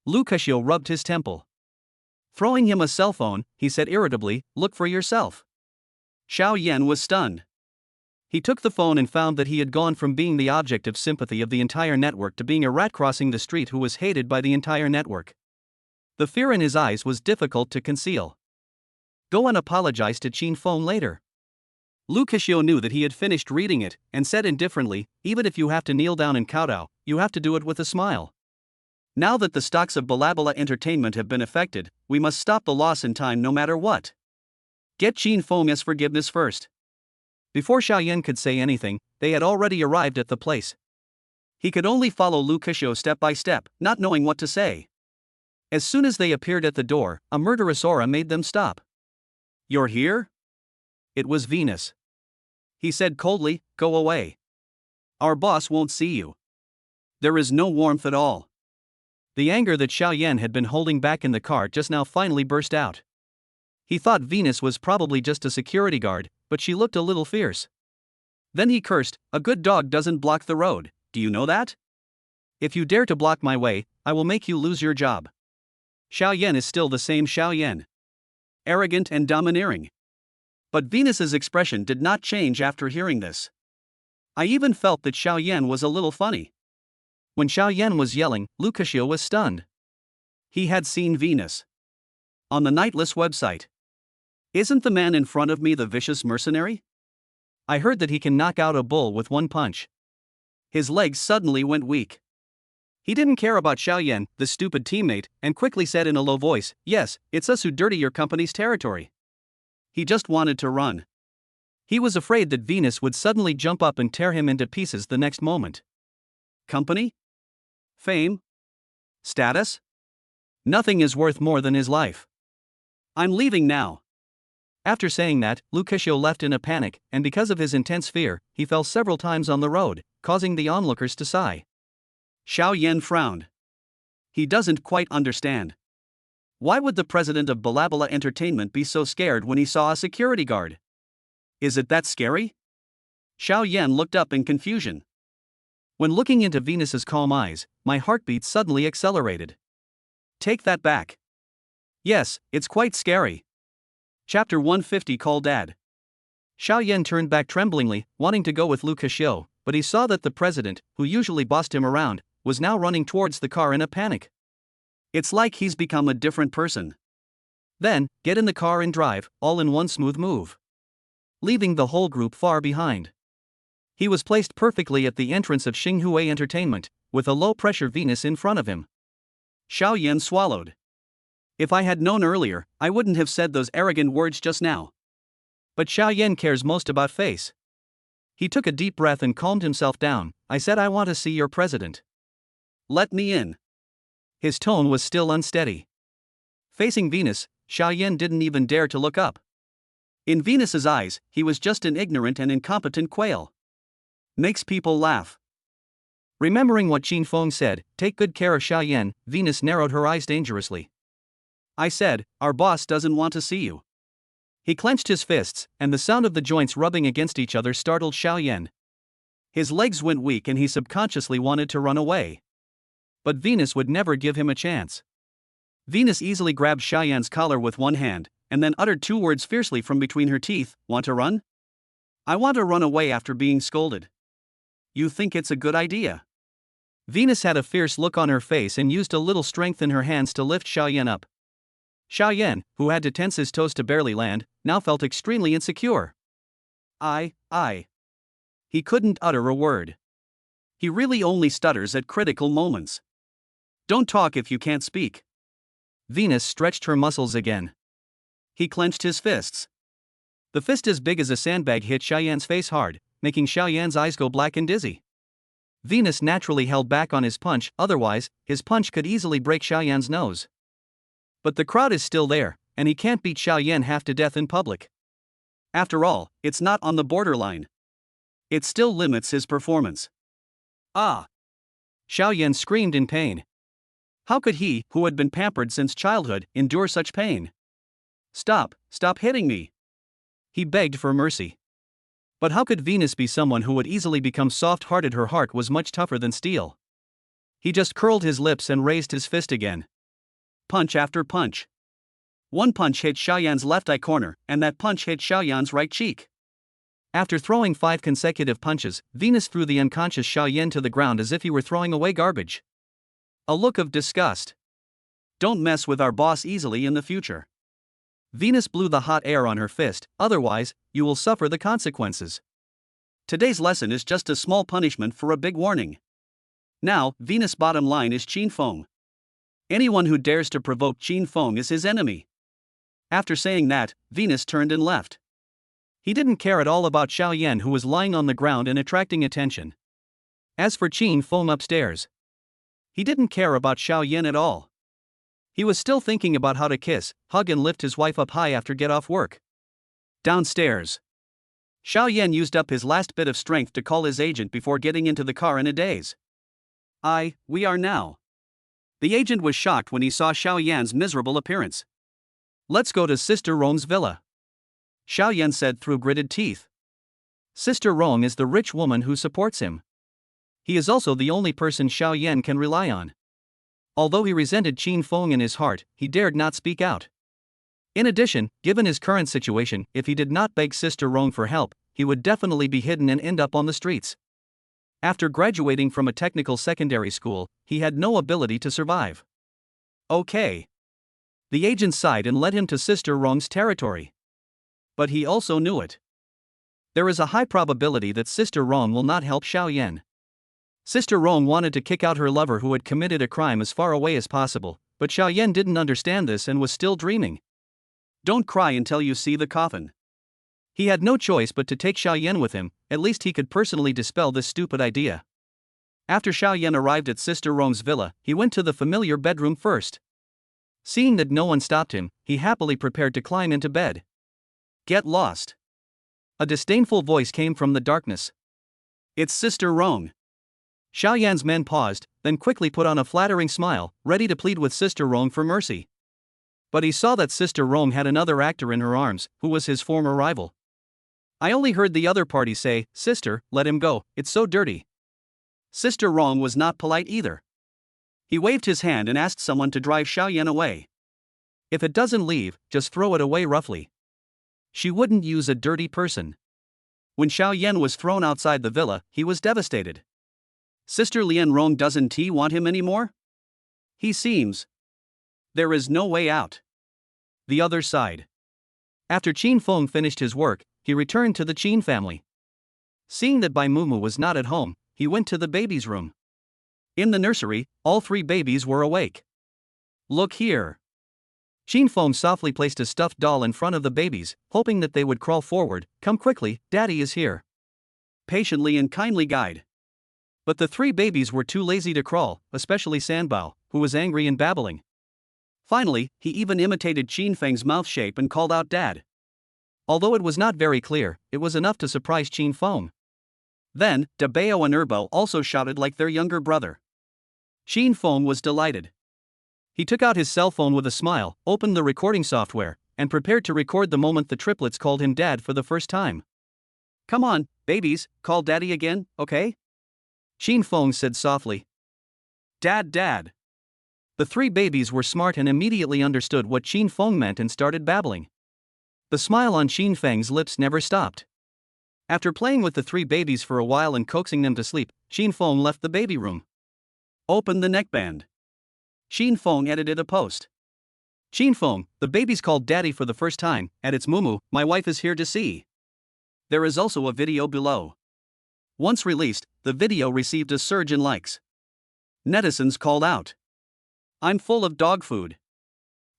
Lu Kexiu rubbed his temple. Throwing him a cell phone, he said irritably, Look for yourself. Xiaoyan was stunned. He took the phone and found that he had gone from being the object of sympathy of the entire network to being a rat crossing the street who was hated by the entire network. The fear in his eyes was difficult to conceal. Go and apologize to Qin Feng later. Lu Kexiu knew that he had finished reading it, and said indifferently, Even if you have to kneel down and kowtow, you have to do it with a smile. Now that the stocks of Balabala Entertainment have been affected, we must stop the loss in time no matter what. Get Qin Feng's forgiveness first. Before Xiaoyan could say anything, they had already arrived at the place. He could only follow Lu Keshou step by step, not knowing what to say. As soon as they appeared at the door, a murderous aura made them stop. "You're here?" It was Venus. He said coldly, "Go away. Our boss won't see you." There is no warmth at all. The anger that Xiaoyan had been holding back in the car just now finally burst out. He thought Venus was probably just a security guard, but she looked a little fierce. Then he cursed, "A good dog doesn't block the road, do you know that? If you dare to block my way, I will make you lose your job." Xiaoyan is still the same Xiaoyan. Arrogant and domineering. But Venus's expression did not change after hearing this. I even felt that Xiaoyan was a little funny. When Xiaoyan was yelling, Lu Keshou was stunned. He had seen Venus on the Nightless website. Isn't the man in front of me the vicious mercenary? I heard that he can knock out a bull with one punch. His legs suddenly went weak. He didn't care about Xiaoyan, the stupid teammate, and quickly said in a low voice, "Yes, it's us who dirty your company's territory." He just wanted to run. He was afraid that Venus would suddenly jump up and tear him into pieces the next moment. Company? Fame? Status? Nothing is worth more than his life. "I'm leaving now." After saying that, Lu Keshou left in a panic, and because of his intense fear, he fell several times on the road, causing the onlookers to sigh. Xiaoyan frowned. He doesn't quite understand. Why would the president of Balabala Entertainment be so scared when he saw a security guard? Is it that scary? Xiaoyan looked up in confusion. When looking into Venus's calm eyes, my heartbeat suddenly accelerated. Take that back. Yes, it's quite scary. Chapter 150 Call Dad. Xiaoyan turned back tremblingly, wanting to go with Lu Keshou, but he saw that the president, who usually bossed him around, was now running towards the car in a panic. It's like he's become a different person. Then, get in the car and drive, all in one smooth move, leaving the whole group far behind. He was placed perfectly at the entrance of Xinghua Entertainment, with a low-pressure Venus in front of him. Xiaoyan swallowed. If I had known earlier, I wouldn't have said those arrogant words just now. But Xiaoyan cares most about face. He took a deep breath and calmed himself down. "I said I want to see your president. Let me in." His tone was still unsteady. Facing Venus, Xiaoyan didn't even dare to look up. In Venus's eyes, he was just an ignorant and incompetent quail. Makes people laugh. Remembering what Qin Feng said, "Take good care of Xiaoyan," Venus narrowed her eyes dangerously. "I said, our boss doesn't want to see you." He clenched his fists, and the sound of the joints rubbing against each other startled Xiaoyan. His legs went weak and he subconsciously wanted to run away. But Venus would never give him a chance. Venus easily grabbed Xiaoyan's collar with one hand, and then uttered two words fiercely from between her teeth, "Want to run?" "I want to run away after being scolded." "You think it's a good idea?" Venus had a fierce look on her face and used a little strength in her hands to lift Xiaoyan up. Xiaoyan, who had to tense his toes to barely land, now felt extremely insecure. I. He couldn't utter a word. He really only stutters at critical moments. Don't talk if you can't speak. Venus stretched her muscles again. He clenched his fists. The fist as big as a sandbag hit Xiaoyan's face hard, making Xiaoyan's eyes go black and dizzy. Venus naturally held back on his punch, otherwise, his punch could easily break Xiaoyan's nose. But the crowd is still there, and he can't beat Xiaoyan half to death in public. After all, it's not on the borderline. It still limits his performance. Ah! Xiaoyan screamed in pain. How could he, who had been pampered since childhood, endure such pain? Stop hitting me. He begged for mercy. But how could Venus be someone who would easily become soft-hearted? Her heart was much tougher than steel. He just curled his lips and raised his fist again. Punch after punch. One punch hit Xiaoyan's left eye corner, and that punch hit Xiaoyan's right cheek. After throwing 5 consecutive punches, Venus threw the unconscious Xiaoyan to the ground as if he were throwing away garbage. A look of disgust. Don't mess with our boss easily in the future. Venus blew the hot air on her fist, otherwise, you will suffer the consequences. Today's lesson is just a small punishment for a big warning. Now, Venus' bottom line is Qin Feng. Anyone who dares to provoke Qin Feng is his enemy. After saying that, Venus turned and left. He didn't care at all about Xiao Yan, who was lying on the ground and attracting attention. As for Qin Feng upstairs, he didn't care about Xiao Yan at all. He was still thinking about how to kiss, hug and lift his wife up high after get off work. Downstairs, Xiao Yan used up his last bit of strength to call his agent before getting into the car in a daze. We are now. The agent was shocked when he saw Xiao Yan's miserable appearance. Let's go to Sister Rong's villa, Xiao Yan said through gritted teeth. Sister Rong is the rich woman who supports him. He is also the only person Xiao Yan can rely on. Although he resented Qin Feng in his heart, he dared not speak out. In addition, given his current situation, if he did not beg Sister Rong for help, he would definitely be hidden and end up on the streets. After graduating from a technical secondary school, he had no ability to survive. Okay. The agent sighed and led him to Sister Rong's territory. But he also knew it. There is a high probability that Sister Rong will not help Xiao Yan. Sister Rong wanted to kick out her lover who had committed a crime as far away as possible, but Xiao Yan didn't understand this and was still dreaming. Don't cry until you see the coffin. He had no choice but to take Xiao Yan with him, at least he could personally dispel this stupid idea. After Xiao Yan arrived at Sister Rong's villa, he went to the familiar bedroom first. Seeing that no one stopped him, he happily prepared to climb into bed. Get lost. A disdainful voice came from the darkness. It's Sister Rong. Xiao Yan's men paused, then quickly put on a flattering smile, ready to plead with Sister Rong for mercy. But he saw that Sister Rong had another actor in her arms, who was his former rival. I only heard the other party say, "Sister, let him go, it's so dirty." Sister Rong was not polite either. He waved his hand and asked someone to drive Xiao Yan away. If it doesn't leave, just throw it away roughly. She wouldn't use a dirty person. When Xiao Yan was thrown outside the villa, he was devastated. Sister Lian Rong doesn't he want him anymore? He seems. There is no way out. The other side. After Qin Feng finished his work, he returned to the Qin family. Seeing that Bai Mumu was not at home, he went to the baby's room. In the nursery, all three babies were awake. Look here. Qin Feng softly placed a stuffed doll in front of the babies, hoping that they would crawl forward. Come quickly, Daddy is here. Patiently and kindly guide. But the three babies were too lazy to crawl, especially Sanbao, who was angry and babbling. Finally, he even imitated Qin Feng's mouth shape and called out Dad. Although it was not very clear, it was enough to surprise Qin Feng. Then, Dabao and Erbo also shouted like their younger brother. Qin Feng was delighted. He took out his cell phone with a smile, opened the recording software, and prepared to record the moment the triplets called him Dad for the first time. Come on, babies, call Daddy again, okay? Qin Feng said softly. Dad, Dad. The three babies were smart and immediately understood what Qin Feng meant and started babbling. The smile on Qin Feng's lips never stopped. After playing with the three babies for a while and coaxing them to sleep, Qin Feng left the baby room. Open the neckband. Qin Feng edited a post. Qin Feng, the babies called Daddy for the first time, and it's Mumu, my wife is here to see. There is also a video below. Once released, the video received a surge in likes. Netizens called out. I'm full of dog food.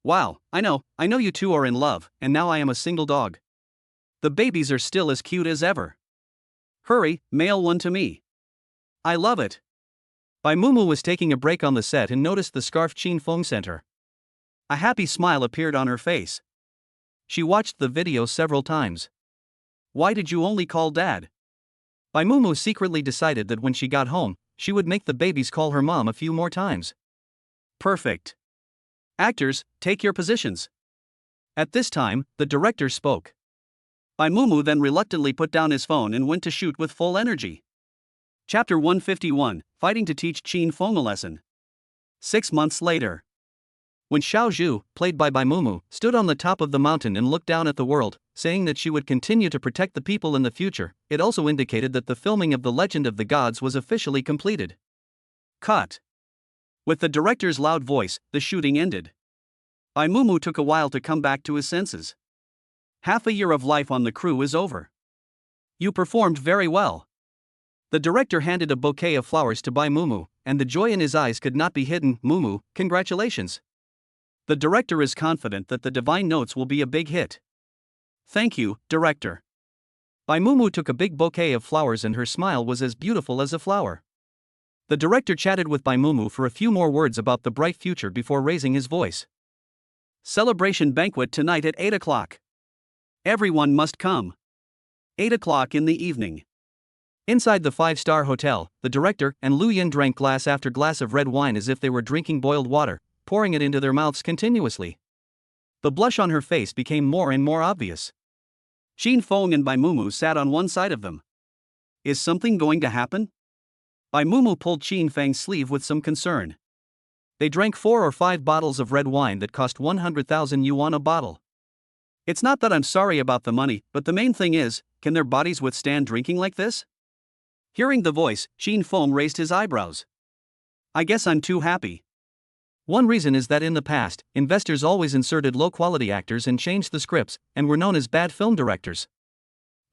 Wow, I know you two are in love, and now I am a single dog. The babies are still as cute as ever. Hurry, mail one to me. I love it. Bai Mumu was taking a break on the set and noticed the scarf Qin Feng sent her. A happy smile appeared on her face. She watched the video several times. Why did you only call Dad? Bai Mumu secretly decided that when she got home, she would make the babies call her mom a few more times. Perfect. Actors, take your positions. At this time, the director spoke. Bai Mumu then reluctantly put down his phone and went to shoot with full energy. Chapter 151, Fighting to Teach Qin Feng a Lesson. 6 months later. When Xiao Zhu, played by Bai Mumu, stood on the top of the mountain and looked down at the world, saying that she would continue to protect the people in the future, it also indicated that the filming of The Legend of the Gods was officially completed. Cut. With the director's loud voice, the shooting ended. Bai Mumu took a while to come back to his senses. Half a year of life on the crew is over. You performed very well. The director handed a bouquet of flowers to Bai Mumu, and the joy in his eyes could not be hidden. Mumu, congratulations. The director is confident that the divine notes will be a big hit. Thank you, director. Bai Mumu took a big bouquet of flowers and her smile was as beautiful as a flower. The director chatted with Bai Mumu for a few more words about the bright future before raising his voice. Celebration banquet tonight at 8 o'clock. Everyone must come. 8 o'clock in the evening. Inside the five-star hotel, the director and Lu Yin drank glass after glass of red wine as if they were drinking boiled water, pouring it into their mouths continuously. The blush on her face became more and more obvious. Qin Feng and Bai Mumu sat on one side of them. Is something going to happen? Bai Mumu pulled Qin Feng's sleeve with some concern. They drank 4 or 5 bottles of red wine that cost 100,000 yuan a bottle. It's not that I'm sorry about the money, but the main thing is, can their bodies withstand drinking like this? Hearing the voice, Qin Feng raised his eyebrows. I guess I'm too happy. One reason is that in the past, investors always inserted low-quality actors and changed the scripts, and were known as bad film directors.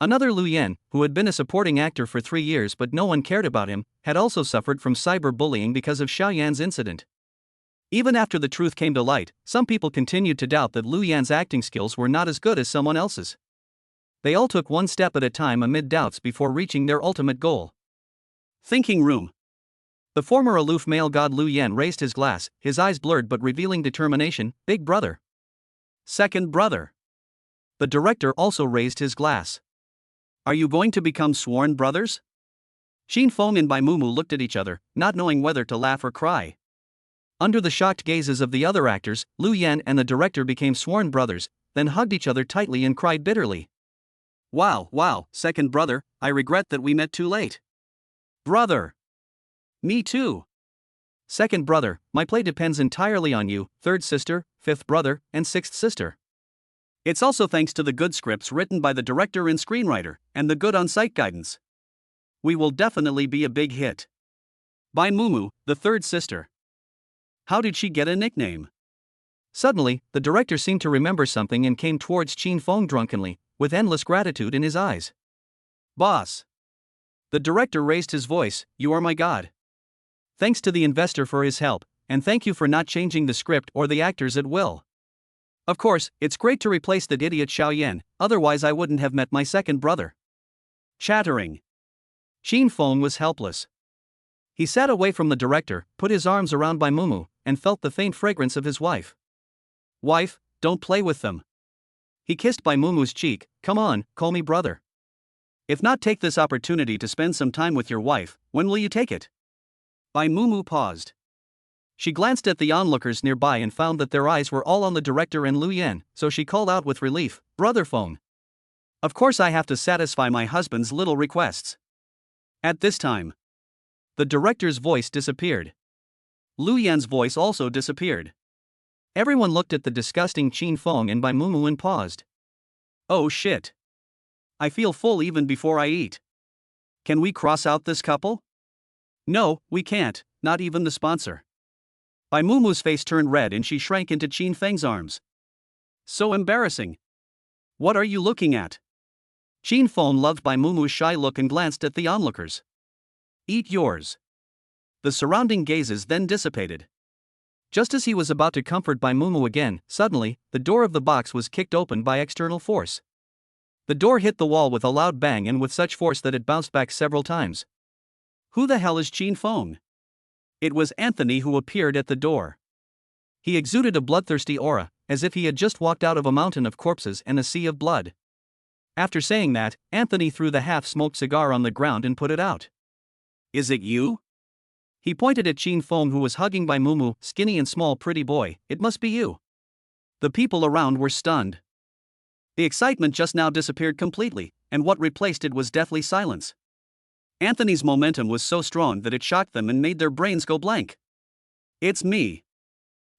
Another Lu Yan, who had been a supporting actor for 3 years but no one cared about him, had also suffered from cyberbullying because of Xiaoyan's incident. Even after the truth came to light, some people continued to doubt that Lu Yan's acting skills were not as good as someone else's. They all took one step at a time amid doubts before reaching their ultimate goal. Thinking room. The former aloof male god Lu Yan raised his glass, his eyes blurred but revealing determination. Big brother. Second brother. The director also raised his glass. Are you going to become sworn brothers? Qin Feng and Bai Mumu looked at each other, not knowing whether to laugh or cry. Under the shocked gazes of the other actors, Lu Yan and the director became sworn brothers, then hugged each other tightly and cried bitterly. Wow, second brother, I regret that we met too late. Brother. Me too. Second brother, my play depends entirely on you. Third sister, fifth brother, and sixth sister. It's also thanks to the good scripts written by the director and screenwriter, and the good on-site guidance. We will definitely be a big hit. Bai Mumu, the third sister. How did she get a nickname? Suddenly, the director seemed to remember something and came towards Qin Feng drunkenly, with endless gratitude in his eyes. Boss. The director raised his voice, you are my god. Thanks to the investor for his help, and thank you for not changing the script or the actors at will. Of course, it's great to replace that idiot Xiaoyan, otherwise I wouldn't have met my second brother. Chattering. Qin Feng was helpless. He sat away from the director, put his arms around Bai Mumu, and felt the faint fragrance of his wife. Wife, don't play with them. He kissed Bai Mumu's cheek. Come on, call me brother. If not, take this opportunity to spend some time with your wife. When will you take it? Bai Mumu paused. She glanced at the onlookers nearby and found that their eyes were all on the director and Lu Yan, so she called out with relief, Brother Feng. Of course I have to satisfy my husband's little requests. At this time, the director's voice disappeared. Lu Yan's voice also disappeared. Everyone looked at the disgusting Qin Feng and Bai Mumu and paused. Oh shit. I feel full even before I eat. Can we cross out this couple? No, we can't, not even the sponsor. Bai Mumu's face turned red and she shrank into Qin Feng's arms. So embarrassing. What are you looking at? Qin Feng loved Bai Mumu's shy look and glanced at the onlookers. Eat yours. The surrounding gazes then dissipated. Just as he was about to comfort Bai Mumu again, suddenly, the door of the box was kicked open by external force. The door hit the wall with a loud bang and with such force that it bounced back several times. Who the hell is Qin Feng? It was Anthony who appeared at the door. He exuded a bloodthirsty aura, as if he had just walked out of a mountain of corpses and a sea of blood. After saying that, Anthony threw the half-smoked cigar on the ground and put it out. Is it you? He pointed at Qin Feng who was hugging Bai Mumu, skinny and small pretty boy, it must be you. The people around were stunned. The excitement just now disappeared completely, and what replaced it was deathly silence. Anthony's momentum was so strong that it shocked them and made their brains go blank. It's me.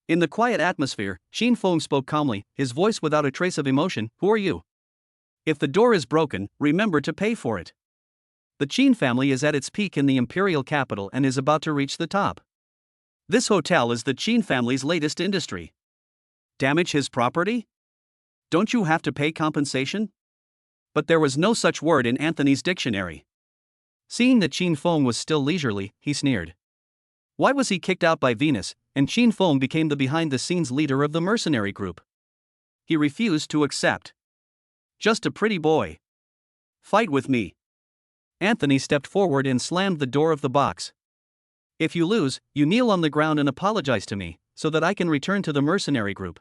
In the quiet atmosphere, Qin Feng spoke calmly, his voice without a trace of emotion, who are you? If the door is broken, remember to pay for it. The Qin family is at its peak in the imperial capital and is about to reach the top. This hotel is the Qin family's latest industry. Damage his property? Don't you have to pay compensation? But there was no such word in Anthony's dictionary. Seeing that Qin Feng was still leisurely, he sneered. Why was he kicked out by Venus? and Qin Feng became the behind-the-scenes leader of the mercenary group. He refused to accept. Just a pretty boy. Fight with me. Anthony stepped forward and slammed the door of the box. If you lose, you kneel on the ground and apologize to me, so that I can return to the mercenary group.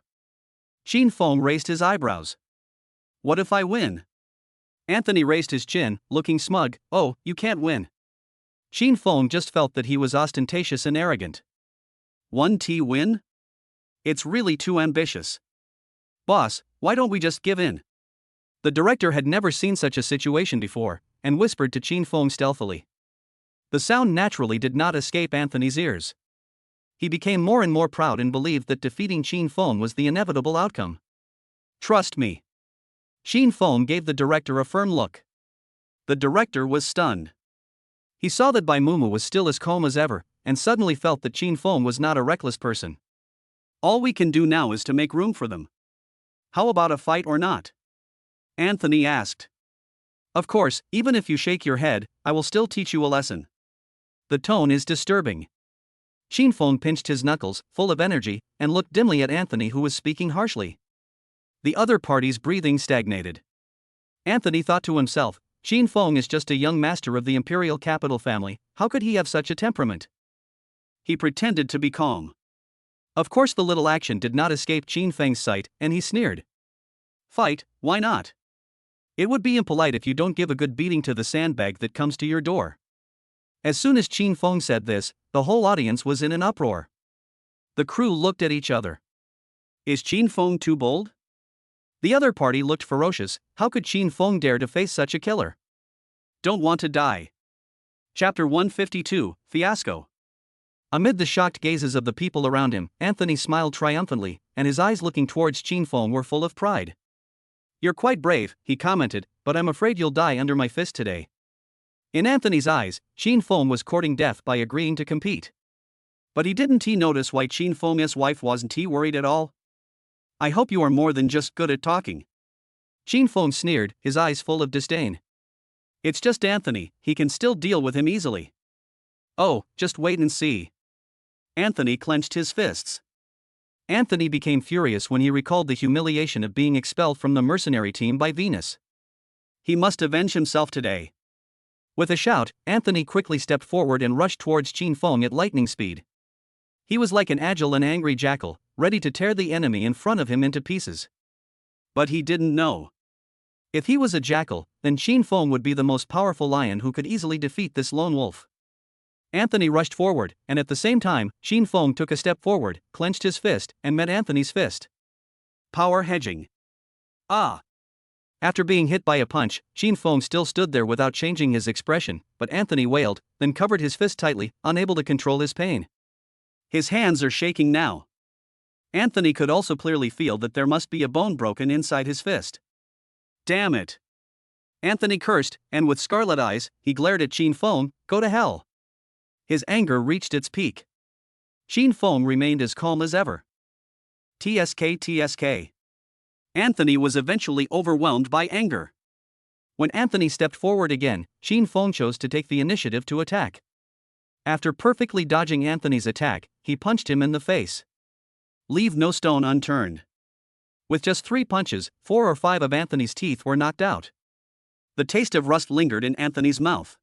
Qin Feng raised his eyebrows. What if I win? Anthony raised his chin, looking smug. Oh, you can't win. Qin Feng just felt that he was ostentatious and arrogant. 1T win? It's really too ambitious. Boss, why don't we just give in? The director had never seen such a situation before, and whispered to Qin Feng stealthily. The sound naturally did not escape Anthony's ears. He became more and more proud and believed that defeating Qin Feng was the inevitable outcome. Trust me. Qin Feng gave the director a firm look. The director was stunned. He saw that Bai Mumu was still as calm as ever, and suddenly felt that Qin Feng was not a reckless person. All we can do now is to make room for them. How about a fight or not? Anthony asked. Of course, even if you shake your head, I will still teach you a lesson. The tone is disturbing. Qin Feng pinched his knuckles, full of energy, and looked dimly at Anthony, who was speaking harshly. The other party's breathing stagnated. Anthony thought to himself, Qin Feng is just a young master of the imperial capital family, how could he have such a temperament? He pretended to be calm. Of course the little action did not escape Qin Feng's sight, and he sneered. Fight, why not? It would be impolite if you don't give a good beating to the sandbag that comes to your door. As soon as Qin Feng said this, the whole audience was in an uproar. The crew looked at each other. Is Qin Feng too bold? The other party looked ferocious. How could Qin Feng dare to face such a killer? Don't want to die. Chapter 152, Fiasco. Amid the shocked gazes of the people around him, Anthony smiled triumphantly, and his eyes looking towards Qin Feng were full of pride. You're quite brave, he commented, but I'm afraid you'll die under my fist today. In Anthony's eyes, Qin Feng was courting death by agreeing to compete. But didn't he notice why Qin Feng's wife wasn't worried at all? I hope you are more than just good at talking. Qin Feng sneered, his eyes full of disdain. It's just Anthony, he can still deal with him easily. Oh, just wait and see. Anthony clenched his fists. Anthony became furious when he recalled the humiliation of being expelled from the mercenary team by Venus. He must avenge himself today. With a shout, Anthony quickly stepped forward and rushed towards Qin Feng at lightning speed. He was like an agile and angry jackal, ready to tear the enemy in front of him into pieces. But he didn't know. If he was a jackal, then Qin Feng would be the most powerful lion who could easily defeat this lone wolf. Anthony rushed forward, and at the same time, Qin Feng took a step forward, clenched his fist, and met Anthony's fist. Power hedging. Ah! After being hit by a punch, Qin Feng still stood there without changing his expression, but Anthony wailed, then covered his fist tightly, unable to control his pain. His hands are shaking now. Anthony could also clearly feel that there must be a bone broken inside his fist. Damn it! Anthony cursed, and with scarlet eyes, he glared at Qin Feng. Go to hell! His anger reached its peak. Qin Feng remained as calm as ever. TSK. Anthony was eventually overwhelmed by anger. When Anthony stepped forward again, Qin Feng chose to take the initiative to attack. After perfectly dodging Anthony's attack, he punched him in the face. Leave no stone unturned. With just 3 punches, 4 or 5 of Anthony's teeth were knocked out. The taste of rust lingered in Anthony's mouth.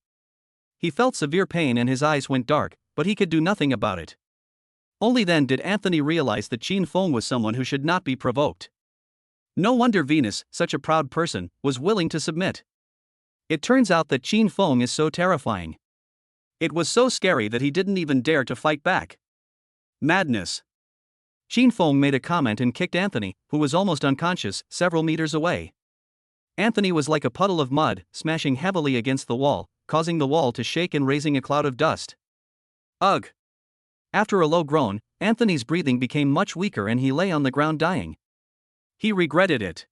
He felt severe pain and his eyes went dark, but he could do nothing about it. Only then did Anthony realize that Qin Feng was someone who should not be provoked. No wonder Venus, such a proud person, was willing to submit. It turns out that Qin Feng is so terrifying. It was so scary that he didn't even dare to fight back. Madness. Qin Feng made a comment and kicked Anthony, who was almost unconscious, several meters away. Anthony was like a puddle of mud, smashing heavily against the wall, causing the wall to shake and raising a cloud of dust. Ugh! After a low groan, Anthony's breathing became much weaker and he lay on the ground dying. He regretted it.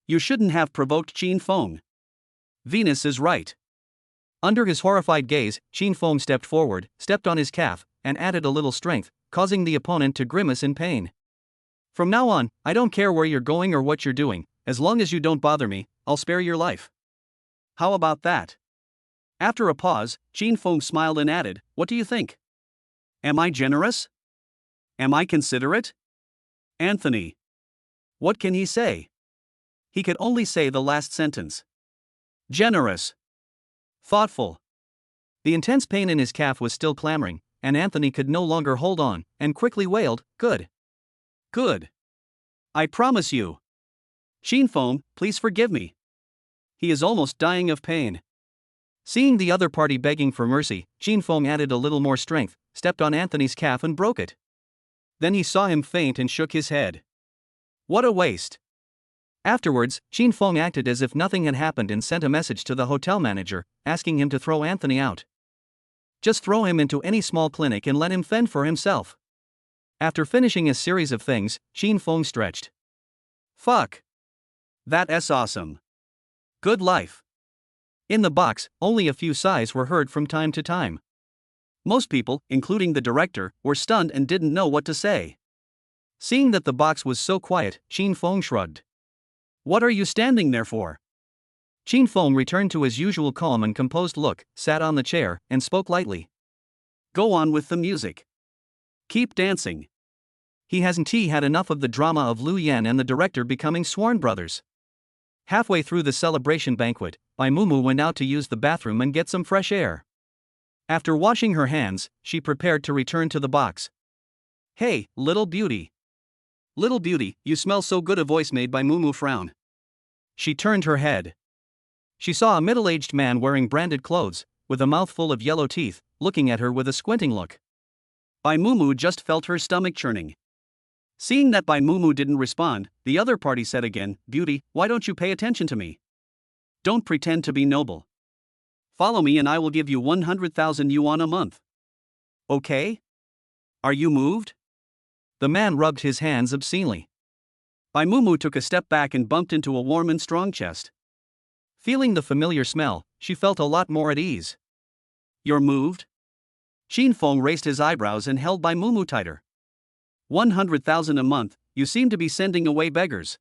You shouldn't have provoked Qin Feng. Venus is right. Under his horrified gaze, Qin Feng stepped forward, stepped on his calf, and added a little strength, causing the opponent to grimace in pain. From now on, I don't care where you're going or what you're doing, as long as you don't bother me, I'll spare your life. How about that? After a pause, Qin Feng smiled and added, What do you think? Am I generous? Am I considerate? Anthony. What can he say? He could only say the last sentence. Generous. Thoughtful. The intense pain in his calf was still clamoring, and Anthony could no longer hold on, and quickly wailed, Good. Good. I promise you. Xinfeng, please forgive me. He is almost dying of pain. Seeing the other party begging for mercy, Xinfeng added a little more strength, stepped on Anthony's calf and broke it. Then he saw him faint and shook his head. What a waste. Afterwards, Xinfeng acted as if nothing had happened and sent a message to the hotel manager, asking him to throw Anthony out. Just throw him into any small clinic and let him fend for himself. After finishing a series of things, Xinfeng stretched. Fuck. That's awesome. Good life. In the box, only a few sighs were heard from time to time. Most people, including the director, were stunned and didn't know what to say. Seeing that the box was so quiet, Xinfeng shrugged. What are you standing there for? Xinfeng returned to his usual calm and composed look, sat on the chair, and spoke lightly. Go on with the music. Keep dancing. He hasn't had enough of the drama of Lu Yan and the director becoming sworn brothers. Halfway through the celebration banquet, Bai Mumu went out to use the bathroom and get some fresh air. After washing her hands, she prepared to return to the box. Hey, little beauty. Little beauty, you smell so good, a voice made Bai Mumu frown. She turned her head. She saw a middle-aged man wearing branded clothes, with a mouthful of yellow teeth, looking at her with a squinting look. Bai Mumu just felt her stomach churning. Seeing that Bai Mumu didn't respond, the other party said again, Beauty, why don't you pay attention to me? Don't pretend to be noble. Follow me and I will give you 100,000 yuan a month. Okay? Are you moved? The man rubbed his hands obscenely. Bai Mumu took a step back and bumped into a warm and strong chest. Feeling the familiar smell, she felt a lot more at ease. You're moved? Xinfeng raised his eyebrows and held Bai Mumu tighter. 100,000 a month, you seem to be sending away beggars.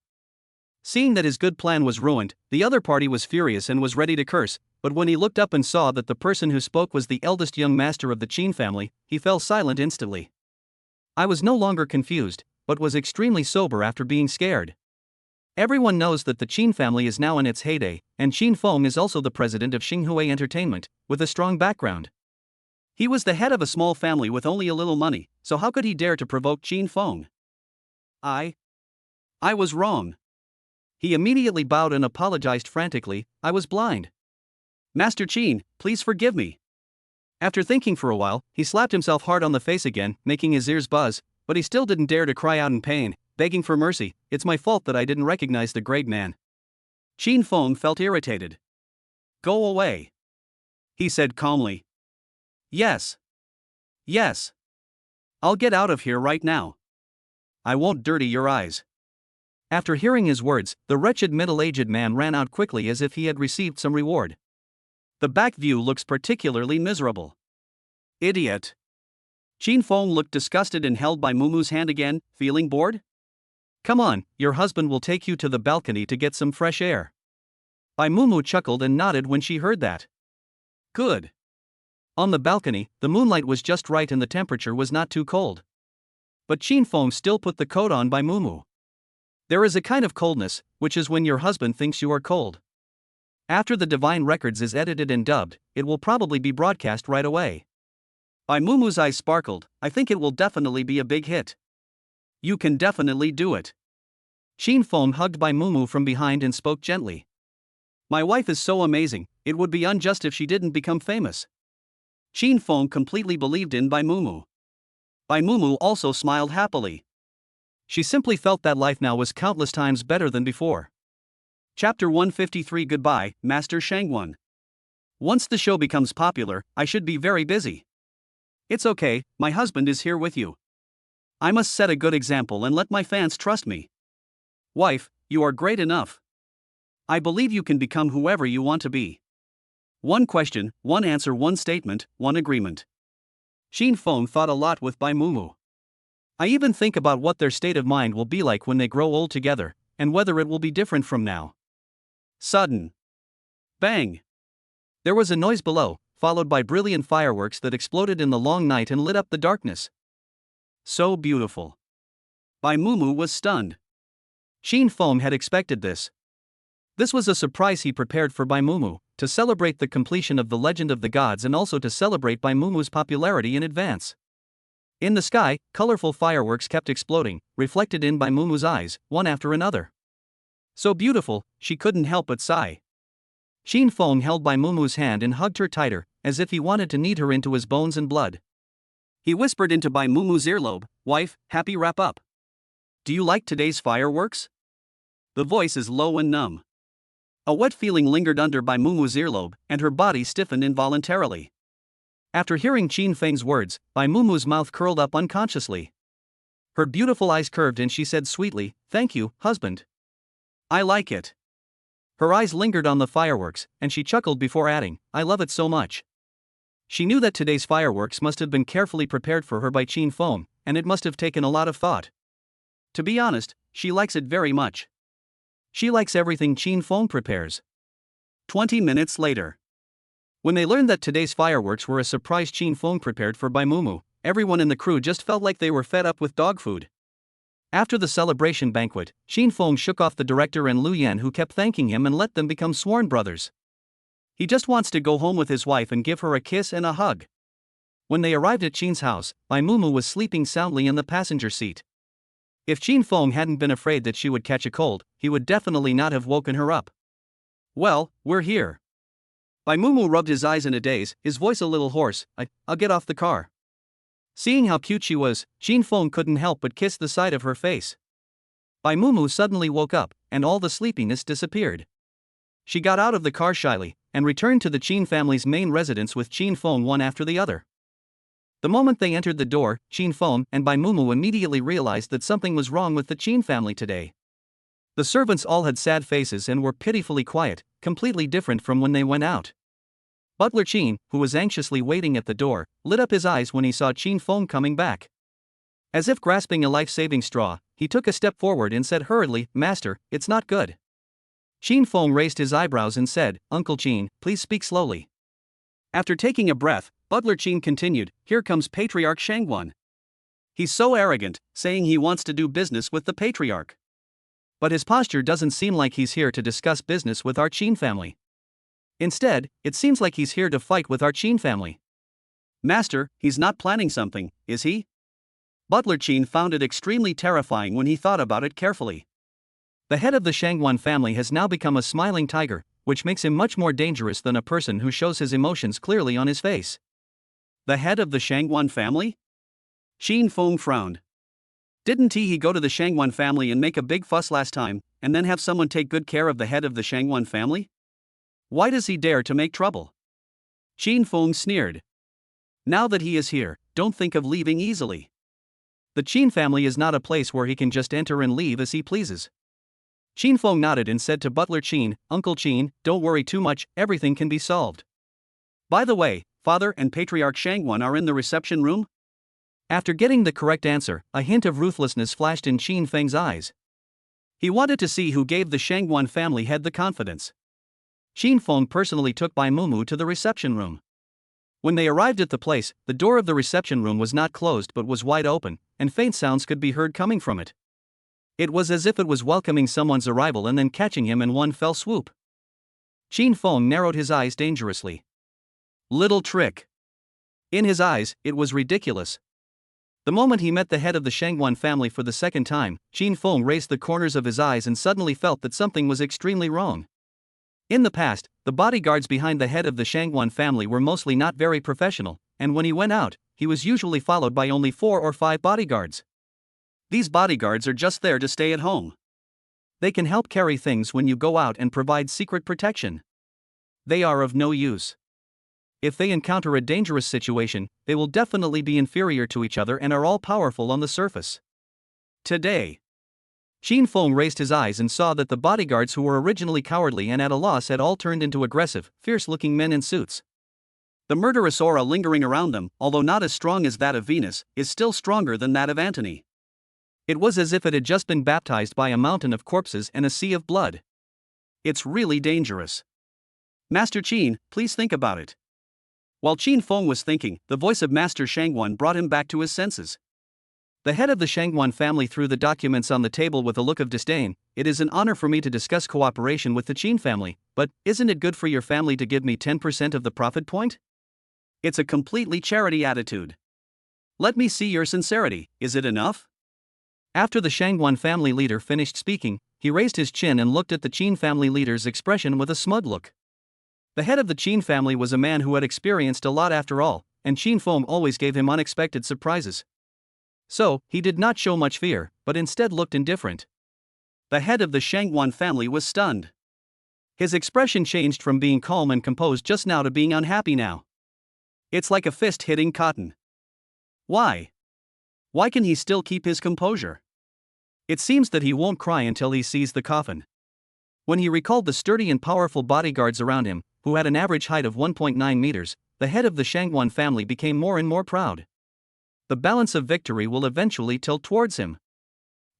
Seeing that his good plan was ruined, the other party was furious and was ready to curse, but when he looked up and saw that the person who spoke was the eldest young master of the Qin family, he fell silent instantly. I was no longer confused, but was extremely sober after being scared. Everyone knows that the Qin family is now in its heyday, and Xinfeng is also the president of Xinhui Entertainment, with a strong background. He was the head of a small family with only a little money, so how could he dare to provoke Xinfeng? I was wrong. He immediately bowed and apologized frantically, I was blind. Master Qin, please forgive me. After thinking for a while, he slapped himself hard on the face again, making his ears buzz, but he still didn't dare to cry out in pain, begging for mercy. It's my fault that I didn't recognize the great man. Xinfeng felt irritated. Go away. He said calmly. Yes. Yes. I'll get out of here right now. I won't dirty your eyes. After hearing his words, the wretched middle-aged man ran out quickly as if he had received some reward. The back view looks particularly miserable. Idiot. Xinfeng looked disgusted and held Bai Mumu's hand again, feeling bored? Come on, your husband will take you to the balcony to get some fresh air. Bai Mumu chuckled and nodded when she heard that. Good. On the balcony, the moonlight was just right and the temperature was not too cold. But Xinfeng still put the coat on Bai Mumu. There is a kind of coldness, which is when your husband thinks you are cold. After the Divine Records is edited and dubbed, it will probably be broadcast right away. Bai Mumu's eyes sparkled, I think it will definitely be a big hit. You can definitely do it. Xinfeng hugged Bai Mumu from behind and spoke gently. My wife is so amazing, it would be unjust if she didn't become famous. Xinfeng completely believed in Bai Mumu. Bai Mumu also smiled happily. She simply felt that life now was countless times better than before. Chapter 153 Goodbye, Master Shangwan. Once the show becomes popular, I should be very busy. It's okay, my husband is here with you. I must set a good example and let my fans trust me. Wife, you are great enough. I believe you can become whoever you want to be. One question, one answer, one statement, one agreement. Xinfeng thought a lot with Bai Mumu. I even think about what their state of mind will be like when they grow old together, and whether it will be different from now. Sudden. Bang. There was a noise below, followed by brilliant fireworks that exploded in the long night and lit up the darkness. So beautiful. Bai Mumu was stunned. Qin Feng had expected this. This was a surprise he prepared for Bai Mumu, to celebrate the completion of the Legend of the Gods and also to celebrate Bai Mumu's popularity in advance. In the sky, colorful fireworks kept exploding, reflected in Bai Mumu's eyes, one after another. So beautiful, she couldn't help but sigh. Qin Feng held Bai Mumu's hand and hugged her tighter, as if he wanted to knead her into his bones and blood. He whispered into Bai Mumu's earlobe, "Wife, happy wrap up. Do you like today's fireworks?" The voice is low and numb. A wet feeling lingered under Bai Mumu's earlobe, and her body stiffened involuntarily. After hearing Qin Feng's words, Bai Mumu's mouth curled up unconsciously. Her beautiful eyes curved and she said sweetly, "Thank you, husband. I like it." Her eyes lingered on the fireworks, and she chuckled before adding, "I love it so much." She knew that today's fireworks must have been carefully prepared for her by Qin Feng, and it must have taken a lot of thought. To be honest, she likes it very much. She likes everything Qin Feng prepares. 20 minutes later. When they learned that today's fireworks were a surprise Qin Feng prepared for Bai Mumu, everyone in the crew just felt like they were fed up with dog food. After the celebration banquet, Qin Feng shook off the director and Lu Yan, who kept thanking him, and let them become sworn brothers. He just wants to go home with his wife and give her a kiss and a hug. When they arrived at Qin's house, Bai Mumu was sleeping soundly in the passenger seat. If Qin Feng hadn't been afraid that she would catch a cold, he would definitely not have woken her up. "Well, we're here." Bai Mumu rubbed his eyes in a daze, his voice a little hoarse. I'll get off the car." Seeing how cute she was, Qin Feng couldn't help but kiss the side of her face. Bai Mumu suddenly woke up, and all the sleepiness disappeared. She got out of the car shyly, and returned to the Qin family's main residence with Qin Feng one after the other. The moment they entered the door, Qin Feng and Bai Mumu immediately realized that something was wrong with the Qin family today. The servants all had sad faces and were pitifully quiet, completely different from when they went out. Butler Qin, who was anxiously waiting at the door, lit up his eyes when he saw Qin Feng coming back. As if grasping a life-saving straw, he took a step forward and said hurriedly, "Master, it's not good." Qin Feng raised his eyebrows and said, "Uncle Qin, please speak slowly." After taking a breath, Butler Qin continued, "Here comes Patriarch Shangguan. He's so arrogant, saying he wants to do business with the Patriarch. But his posture doesn't seem like he's here to discuss business with our Qin family. Instead, it seems like he's here to fight with our Qin family. Master, he's not planning something, is he?" Butler Qin found it extremely terrifying when he thought about it carefully. The head of the Shangguan family has now become a smiling tiger, which makes him much more dangerous than a person who shows his emotions clearly on his face. The head of the Shangguan family? Qin Feng frowned. Didn't he go to the Shangguan family and make a big fuss last time, and then have someone take good care of the head of the Shangguan family? Why does he dare to make trouble? Qin Feng sneered. Now that he is here, don't think of leaving easily. The Qin family is not a place where he can just enter and leave as he pleases. Qin Feng nodded and said to Butler Qin, "Uncle Qin, don't worry too much, everything can be solved. By the way, Father and Patriarch Shangguan are in the reception room?" After getting the correct answer, a hint of ruthlessness flashed in Qin Feng's eyes. He wanted to see who gave the Shangguan family head the confidence. Qin Feng personally took Bai Mumu to the reception room. When they arrived at the place, the door of the reception room was not closed but was wide open, and faint sounds could be heard coming from it. It was as if it was welcoming someone's arrival and then catching him in one fell swoop. Qin Feng narrowed his eyes dangerously. Little trick. In his eyes, it was ridiculous. The moment he met the head of the Shangguan family for the second time, Qin Feng raised the corners of his eyes and suddenly felt that something was extremely wrong. In the past, the bodyguards behind the head of the Shangguan family were mostly not very professional, and when he went out, he was usually followed by only 4 or 5 bodyguards. These bodyguards are just there to stay at home. They can help carry things when you go out and provide secret protection. They are of no use. If they encounter a dangerous situation, they will definitely be inferior to each other and are all powerful on the surface. Today, Qin Feng raised his eyes and saw that the bodyguards who were originally cowardly and at a loss had all turned into aggressive, fierce-looking men in suits. The murderous aura lingering around them, although not as strong as that of Venus, is still stronger than that of Antony. It was as if it had just been baptized by a mountain of corpses and a sea of blood. It's really dangerous. Master Qin, please think about it. While Qin Feng was thinking, the voice of Master Shangguan brought him back to his senses. The head of the Shangguan family threw the documents on the table with a look of disdain. It is an honor for me to discuss cooperation with the Qin family, but isn't it good for your family to give me 10% of the profit point? It's a completely charity attitude. Let me see your sincerity, is it enough? After the Shangguan family leader finished speaking, he raised his chin and looked at the Qin family leader's expression with a smug look. The head of the Qin family was a man who had experienced a lot after all, and Qin Feng always gave him unexpected surprises. So, he did not show much fear, but instead looked indifferent. The head of the Shangguan family was stunned. His expression changed from being calm and composed just now to being unhappy now. It's like a fist hitting cotton. Why? Why can he still keep his composure? It seems that he won't cry until he sees the coffin. When he recalled the sturdy and powerful bodyguards around him, who had an average height of 1.9 meters, the head of the Shangguan family became more and more proud. The balance of victory will eventually tilt towards him.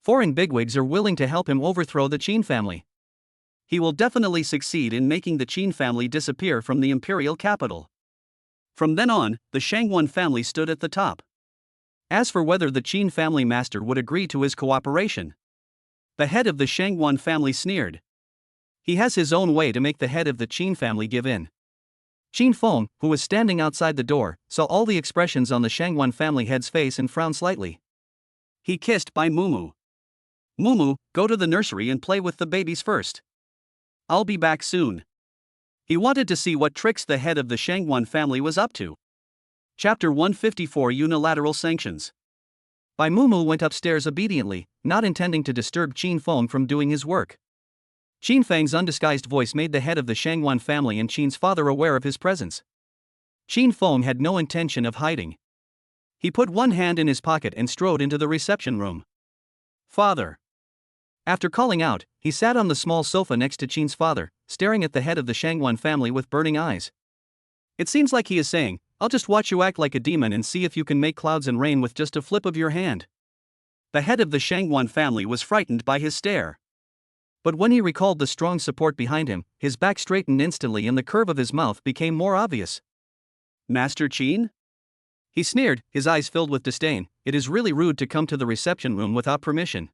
Foreign bigwigs are willing to help him overthrow the Qin family. He will definitely succeed in making the Qin family disappear from the imperial capital. From then on, the Shangguan family stood at the top. As for whether the Qin family master would agree to his cooperation, the head of the Shangguan family sneered. He has his own way to make the head of the Qin family give in. Qin Feng, who was standing outside the door, saw all the expressions on the Shangguan family head's face and frowned slightly. He kissed Bai Mumu. Mumu, go to the nursery and play with the babies first. I'll be back soon. He wanted to see what tricks the head of the Shangguan family was up to. Chapter 154 Unilateral Sanctions. Bai Mumu went upstairs obediently, not intending to disturb Qin Feng from doing his work. Qin Feng's undisguised voice made the head of the Shangguan family and Qin's father aware of his presence. Qin Feng had no intention of hiding. He put one hand in his pocket and strode into the reception room. Father. After calling out, he sat on the small sofa next to Qin's father, staring at the head of the Shangguan family with burning eyes. It seems like he is saying, I'll just watch you act like a demon and see if you can make clouds and rain with just a flip of your hand. The head of the Shangguan family was frightened by his stare. But when he recalled the strong support behind him, his back straightened instantly and the curve of his mouth became more obvious. Master Qin? He sneered, his eyes filled with disdain. It is really rude to come to the reception room without permission.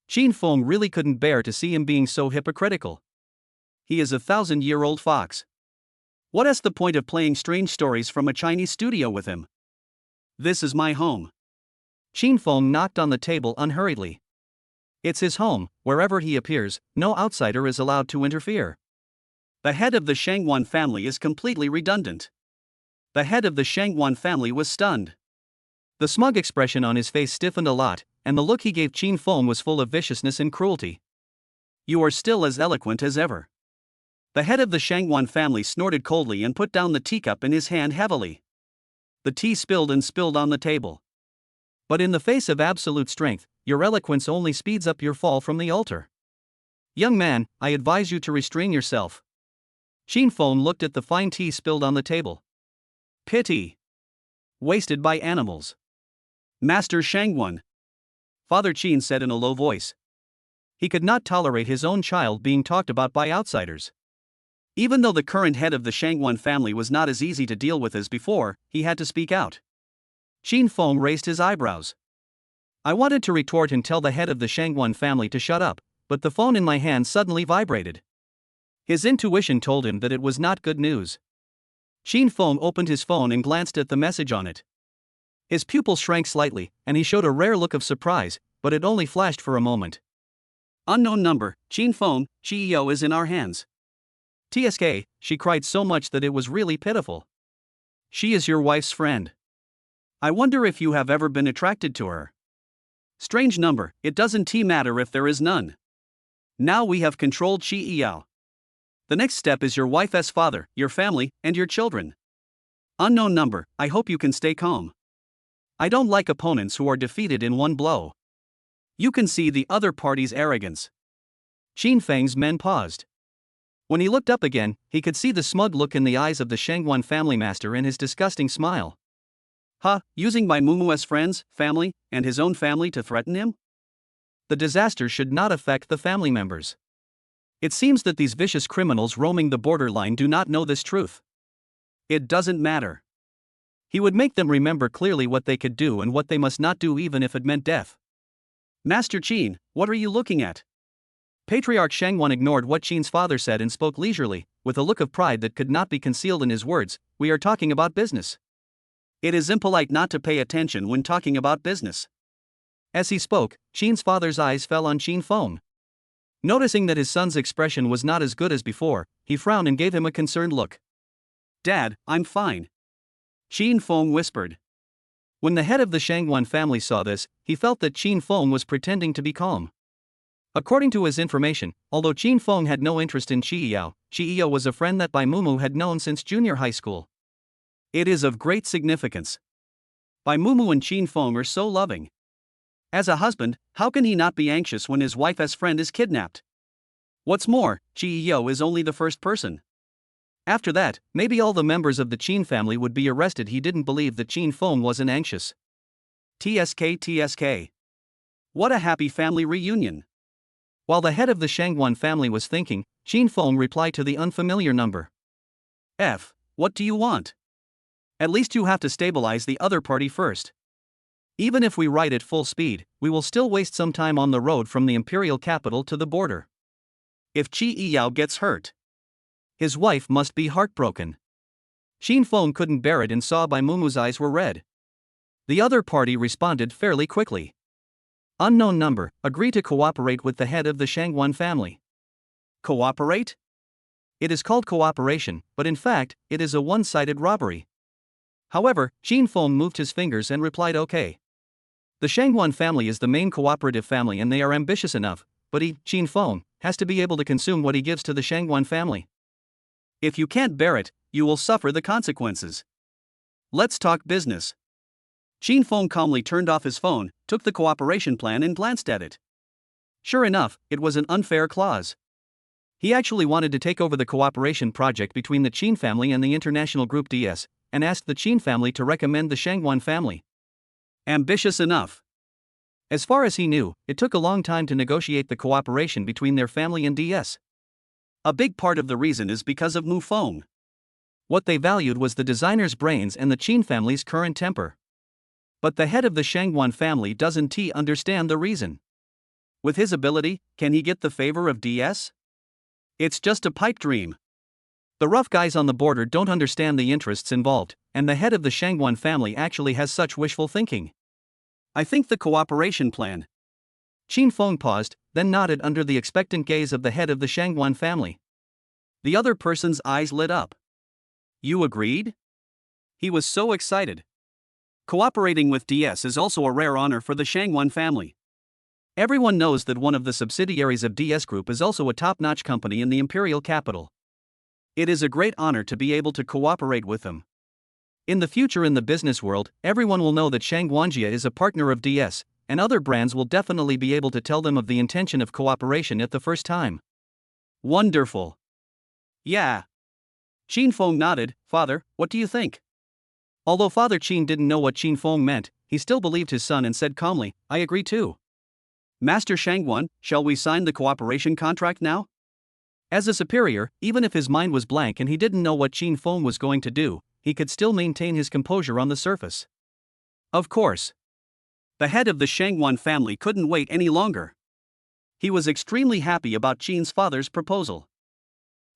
Qin Feng really couldn't bear to see him being so hypocritical. He is a 1,000-year-old fox. What is the point of playing strange stories from a Chinese studio with him? This is my home. Qin Feng knocked on the table unhurriedly. It's his home, wherever he appears, no outsider is allowed to interfere. The head of the Shangguan family is completely redundant. The head of the Shangguan family was stunned. The smug expression on his face stiffened a lot, and the look he gave Qin Feng was full of viciousness and cruelty. You are still as eloquent as ever. The head of the Shangguan family snorted coldly and put down the teacup in his hand heavily. The tea spilled and spilled on the table. But in the face of absolute strength, your eloquence only speeds up your fall from the altar. Young man, I advise you to restrain yourself. Qin Feng looked at the fine tea spilled on the table. Pity. Wasted by animals. Master Shangguan. Father Qin said in a low voice. He could not tolerate his own child being talked about by outsiders. Even though the current head of the Shangguan family was not as easy to deal with as before, he had to speak out. Qin Feng raised his eyebrows. I wanted to retort and tell the head of the Shangguan family to shut up, but the phone in my hand suddenly vibrated. His intuition told him that it was not good news. Qin Feng opened his phone and glanced at the message on it. His pupils shrank slightly, and he showed a rare look of surprise, but it only flashed for a moment. Unknown number, Qin Feng, CEO is in our hands. TSK, she cried so much that it was really pitiful. She is your wife's friend. I wonder if you have ever been attracted to her. Strange number, it doesn't matter if there is none. Now we have controlled Qi Yao. The next step is your wife's father, your family, and your children. Unknown number, I hope you can stay calm. I don't like opponents who are defeated in one blow. You can see the other party's arrogance. Qin Feng's men paused. When he looked up again, he could see the smug look in the eyes of the Shangguan family master and his disgusting smile. Using Bai Mumu's friends, family, and his own family to threaten him? The disaster should not affect the family members. It seems that these vicious criminals roaming the borderline do not know this truth. It doesn't matter. He would make them remember clearly what they could do and what they must not do, even if it meant death. Master Qin, what are you looking at? Patriarch Shangwan ignored what Qin's father said and spoke leisurely, with a look of pride that could not be concealed in his words. We are talking about business. It is impolite not to pay attention when talking about business. As he spoke, Qin's father's eyes fell on Qin Feng. Noticing that his son's expression was not as good as before, he frowned and gave him a concerned look. Dad, I'm fine. Qin Feng whispered. When the head of the Shangwan family saw this, he felt that Qin Feng was pretending to be calm. According to his information, although Qin Feng had no interest in Qi was a friend that Bai Mumu had known since junior high school. It is of great significance. Bai Mumu and Qin Feng are so loving. As a husband, how can he not be anxious when his wife's friend is kidnapped? What's more, Qi is only the first person. After that, maybe all the members of the Qin family would be arrested. He didn't believe that Qin Feng wasn't anxious. TSK. What a happy family reunion. While the head of the Shangwan family was thinking, Qin Feng replied to the unfamiliar number. F, what do you want? At least you have to stabilize the other party first. Even if we ride at full speed, we will still waste some time on the road from the imperial capital to the border. If Qi gets hurt, his wife must be heartbroken. Qin Feng couldn't bear it and saw Bai Mumu's eyes were red. The other party responded fairly quickly. Unknown number, agree to cooperate with the head of the Shangwan family. Cooperate? It is called cooperation, but in fact, it is a one-sided robbery. However, Qin Feng moved his fingers and replied okay. The Shangwan family is the main cooperative family and they are ambitious enough, but he, Qin Feng, has to be able to consume what he gives to the Shangwan family. If you can't bear it, you will suffer the consequences. Let's talk business. Qin Feng calmly turned off his phone, took the cooperation plan and glanced at it. Sure enough, it was an unfair clause. He actually wanted to take over the cooperation project between the Qin family and the international group DS, and asked the Qin family to recommend the Shangwan family. Ambitious enough. As far as he knew, it took a long time to negotiate the cooperation between their family and DS. A big part of the reason is because of Mu Feng. What they valued was the designer's brains and the Qin family's current temper. But the head of the Shangwan family doesn't understand the reason. With his ability, can he get the favor of DS? It's just a pipe dream. The rough guys on the border don't understand the interests involved, and the head of the Shangwan family actually has such wishful thinking. I think the cooperation plan. Qin Feng paused, then nodded under the expectant gaze of the head of the Shangwan family. The other person's eyes lit up. You agreed? He was so excited. Cooperating with DS is also a rare honor for the Shangwan family. Everyone knows that one of the subsidiaries of DS Group is also a top-notch company in the imperial capital. It is a great honor to be able to cooperate with them. In the future in the business world, everyone will know that Shangwanjia is a partner of DS, and other brands will definitely be able to tell them of the intention of cooperation at the first time. Wonderful. Yeah. Qin Feng nodded. Father, what do you think? Although Father Qin didn't know what Qin Feng meant, he still believed his son and said calmly, I agree too. Master Shangwan, shall we sign the cooperation contract now? As a superior, even if his mind was blank and he didn't know what Qin Feng was going to do, he could still maintain his composure on the surface. Of course. The head of the Shangwan family couldn't wait any longer. He was extremely happy about Qin's father's proposal.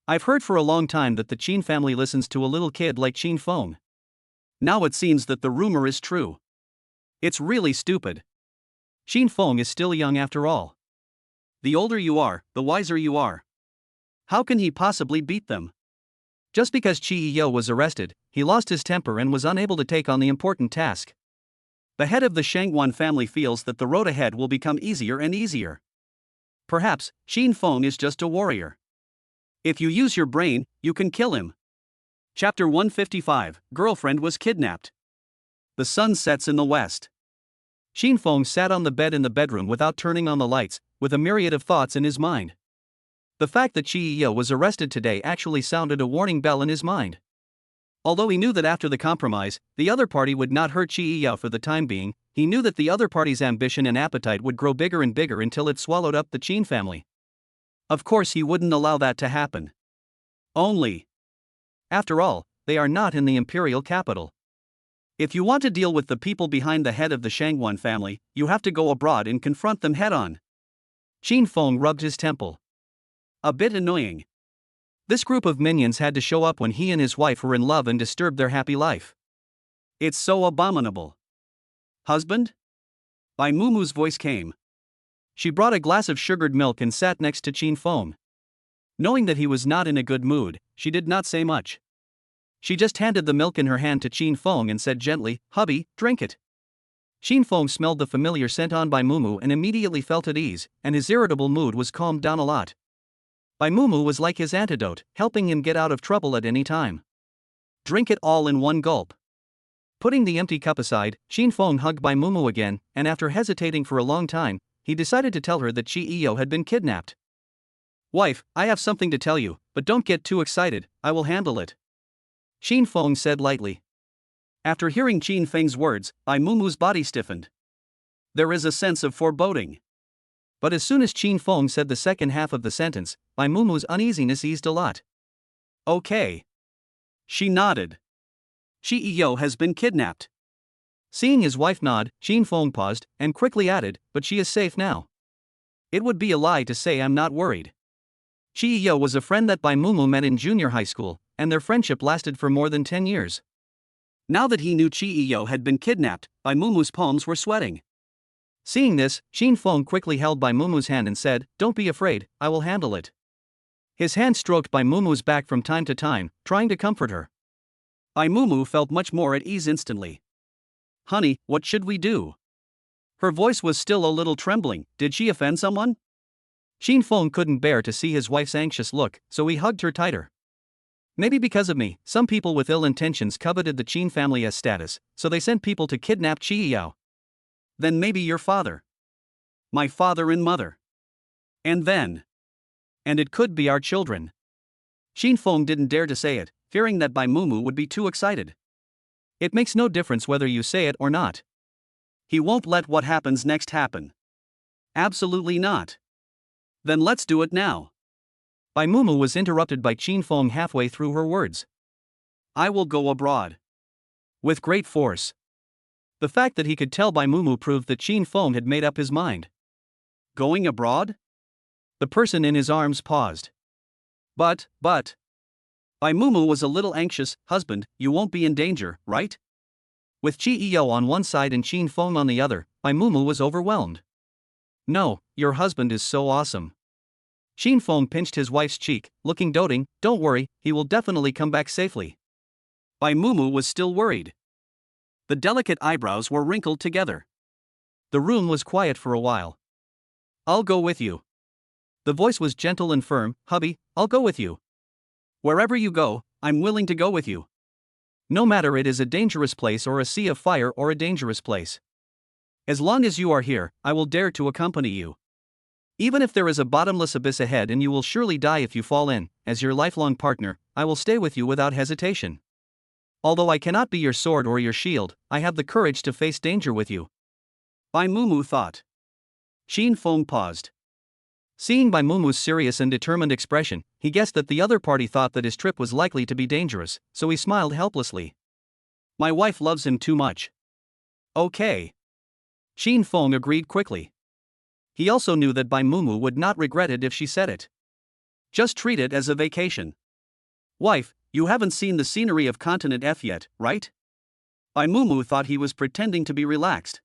I've heard for a long time that the Qin family listens to a little kid like Qin Feng. Now it seems that the rumor is true. It's really stupid. Qin Feng is still young after all. The older you are, the wiser you are. How can he possibly beat them? Just because Qi was arrested, he lost his temper and was unable to take on the important task. The head of the Shangwan family feels that the road ahead will become easier and easier. Perhaps, Qin Feng is just a warrior. If you use your brain, you can kill him. Chapter 155, Girlfriend was kidnapped. The sun sets in the west. Qin Feng sat on the bed in the bedroom without turning on the lights, with a myriad of thoughts in his mind. The fact that Qi was arrested today actually sounded a warning bell in his mind. Although he knew that after the compromise, the other party would not hurt Qi for the time being, he knew that the other party's ambition and appetite would grow bigger and bigger until it swallowed up the Qin family. Of course he wouldn't allow that to happen. Only. After all, they are not in the imperial capital. If you want to deal with the people behind the head of the Shangguan family, you have to go abroad and confront them head-on. Qin Feng rubbed his temple. A bit annoying. This group of minions had to show up when he and his wife were in love and disturbed their happy life. It's so abominable. Husband? Bai Mumu's voice came. She brought a glass of sugared milk and sat next to Qin Feng. Knowing that he was not in a good mood, she did not say much. She just handed the milk in her hand to Qin Feng and said gently, "Hubby, drink it." Qin Feng smelled the familiar scent on Bai Mumu and immediately felt at ease, and his irritable mood was calmed down a lot. Bai Mumu was like his antidote, helping him get out of trouble at any time. Drink it all in one gulp. Putting the empty cup aside, Qin Feng hugged Bai Mumu again, and after hesitating for a long time, he decided to tell her that Chi Iyo had been kidnapped. "Wife, I have something to tell you, but don't get too excited, I will handle it," Qin Feng said lightly. After hearing Qin Feng's words, Bai Mumu's body stiffened. There is a sense of foreboding. But as soon as Qin Feng said the second half of the sentence, Bai Mumu's uneasiness eased a lot. Okay. She nodded. Chi Iyo has been kidnapped. Seeing his wife nod, Qin Feng paused, and quickly added, "But she is safe now." It would be a lie to say I'm not worried. Chi Iyo was a friend that Bai Mumu met in junior high school, and their friendship lasted for more than 10 years. Now that he knew Chi Iyo had been kidnapped, Bai Mumu's palms were sweating. Seeing this, Qin Feng quickly held Bai Mumu's hand and said, "Don't be afraid, I will handle it." His hand stroked Bai Mumu's back from time to time, trying to comfort her. Bai Mumu felt much more at ease instantly. "Honey, what should we do?" Her voice was still a little trembling. Did she offend someone? Qin Feng couldn't bear to see his wife's anxious look, so he hugged her tighter. "Maybe because of me, some people with ill intentions coveted the Qin family as status, so they sent people to kidnap Chi Iyo. Then maybe your father. My father and mother. And then. And it could be our children." Qin Feng didn't dare to say it, fearing that Bai Mumu would be too excited. "It makes no difference whether you say it or not. He won't let what happens next happen. Absolutely not." "Then let's do it now." Bai Mumu was interrupted by Qin Feng halfway through her words. "I will go abroad." With great force. The fact that he could tell Bai Mumu proved that Qin Feng had made up his mind. Going abroad? The person in his arms paused. But. Bai Mumu was a little anxious. "Husband, you won't be in danger, right?" With Chi Iyo on one side and Qin Feng on the other, Bai Mumu was overwhelmed. "No, your husband is so awesome." Qin Feng pinched his wife's cheek, looking doting. "Don't worry, he will definitely come back safely." Bai Mumu was still worried. The delicate eyebrows were wrinkled together. The room was quiet for a while. "I'll go with you." The voice was gentle and firm. "Hubby, I'll go with you. Wherever you go, I'm willing to go with you. No matter it is a dangerous place or a sea of fire or a dangerous place. As long as you are here, I will dare to accompany you. Even if there is a bottomless abyss ahead and you will surely die if you fall in, as your lifelong partner, I will stay with you without hesitation. Although I cannot be your sword or your shield, I have the courage to face danger with you." Bai Mumu thought. Qin Feng paused. Seeing Bai Mumu's serious and determined expression, he guessed that the other party thought that his trip was likely to be dangerous, so he smiled helplessly. "My wife loves him too much." "Okay." Qin Feng agreed quickly. He also knew that Bai Mumu would not regret it if she said it. Just treat it as a vacation. "Wife, you haven't seen the scenery of continent F yet, right?" Bai Mumu thought he was pretending to be relaxed.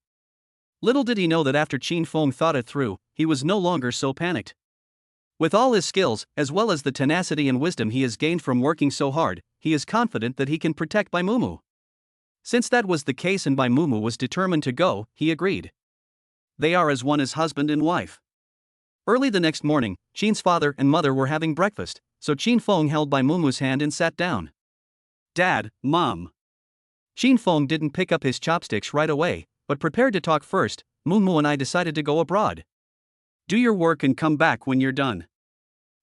Little did he know that after Qin Feng thought it through, he was no longer so panicked. With all his skills, as well as the tenacity and wisdom he has gained from working so hard, he is confident that he can protect Bai Mumu. Since that was the case and Bai Mumu was determined to go, he agreed. They are as one as husband and wife. Early the next morning, Qin's father and mother were having breakfast, so Qin Feng held Bai Mumu's hand and sat down. "Dad, Mom." Qin Feng didn't pick up his chopsticks right away, but prepared to talk first. "Mumu and I decided to go abroad." "Do your work and come back when you're done."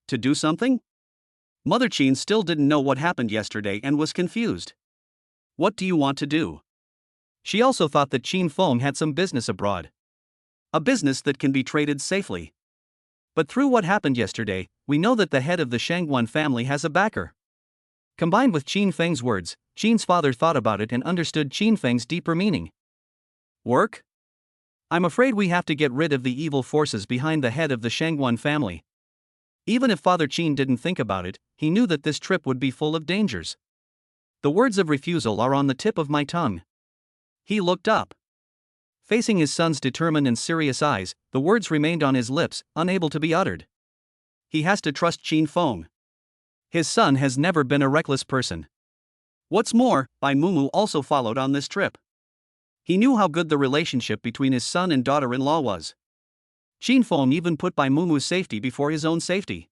"To do something?" Mother Qin still didn't know what happened yesterday and was confused. "What do you want to do?" She also thought that Qin Feng had some business abroad. A business that can be traded safely. But through what happened yesterday, we know that the head of the Shangguan family has a backer. Combined with Qin Feng's words, Qin's father thought about it and understood Qin Feng's deeper meaning. Work? I'm afraid we have to get rid of the evil forces behind the head of the Shangguan family. Even if Father Qin didn't think about it, he knew that this trip would be full of dangers. The words of refusal are on the tip of my tongue. He looked up. Facing his son's determined and serious eyes, the words remained on his lips, unable to be uttered. He has to trust Qin Feng. His son has never been a reckless person. What's more, Bai Mumu also followed on this trip. He knew how good the relationship between his son and daughter-in-law was. Qin Feng even put Bai Mumu's safety before his own safety.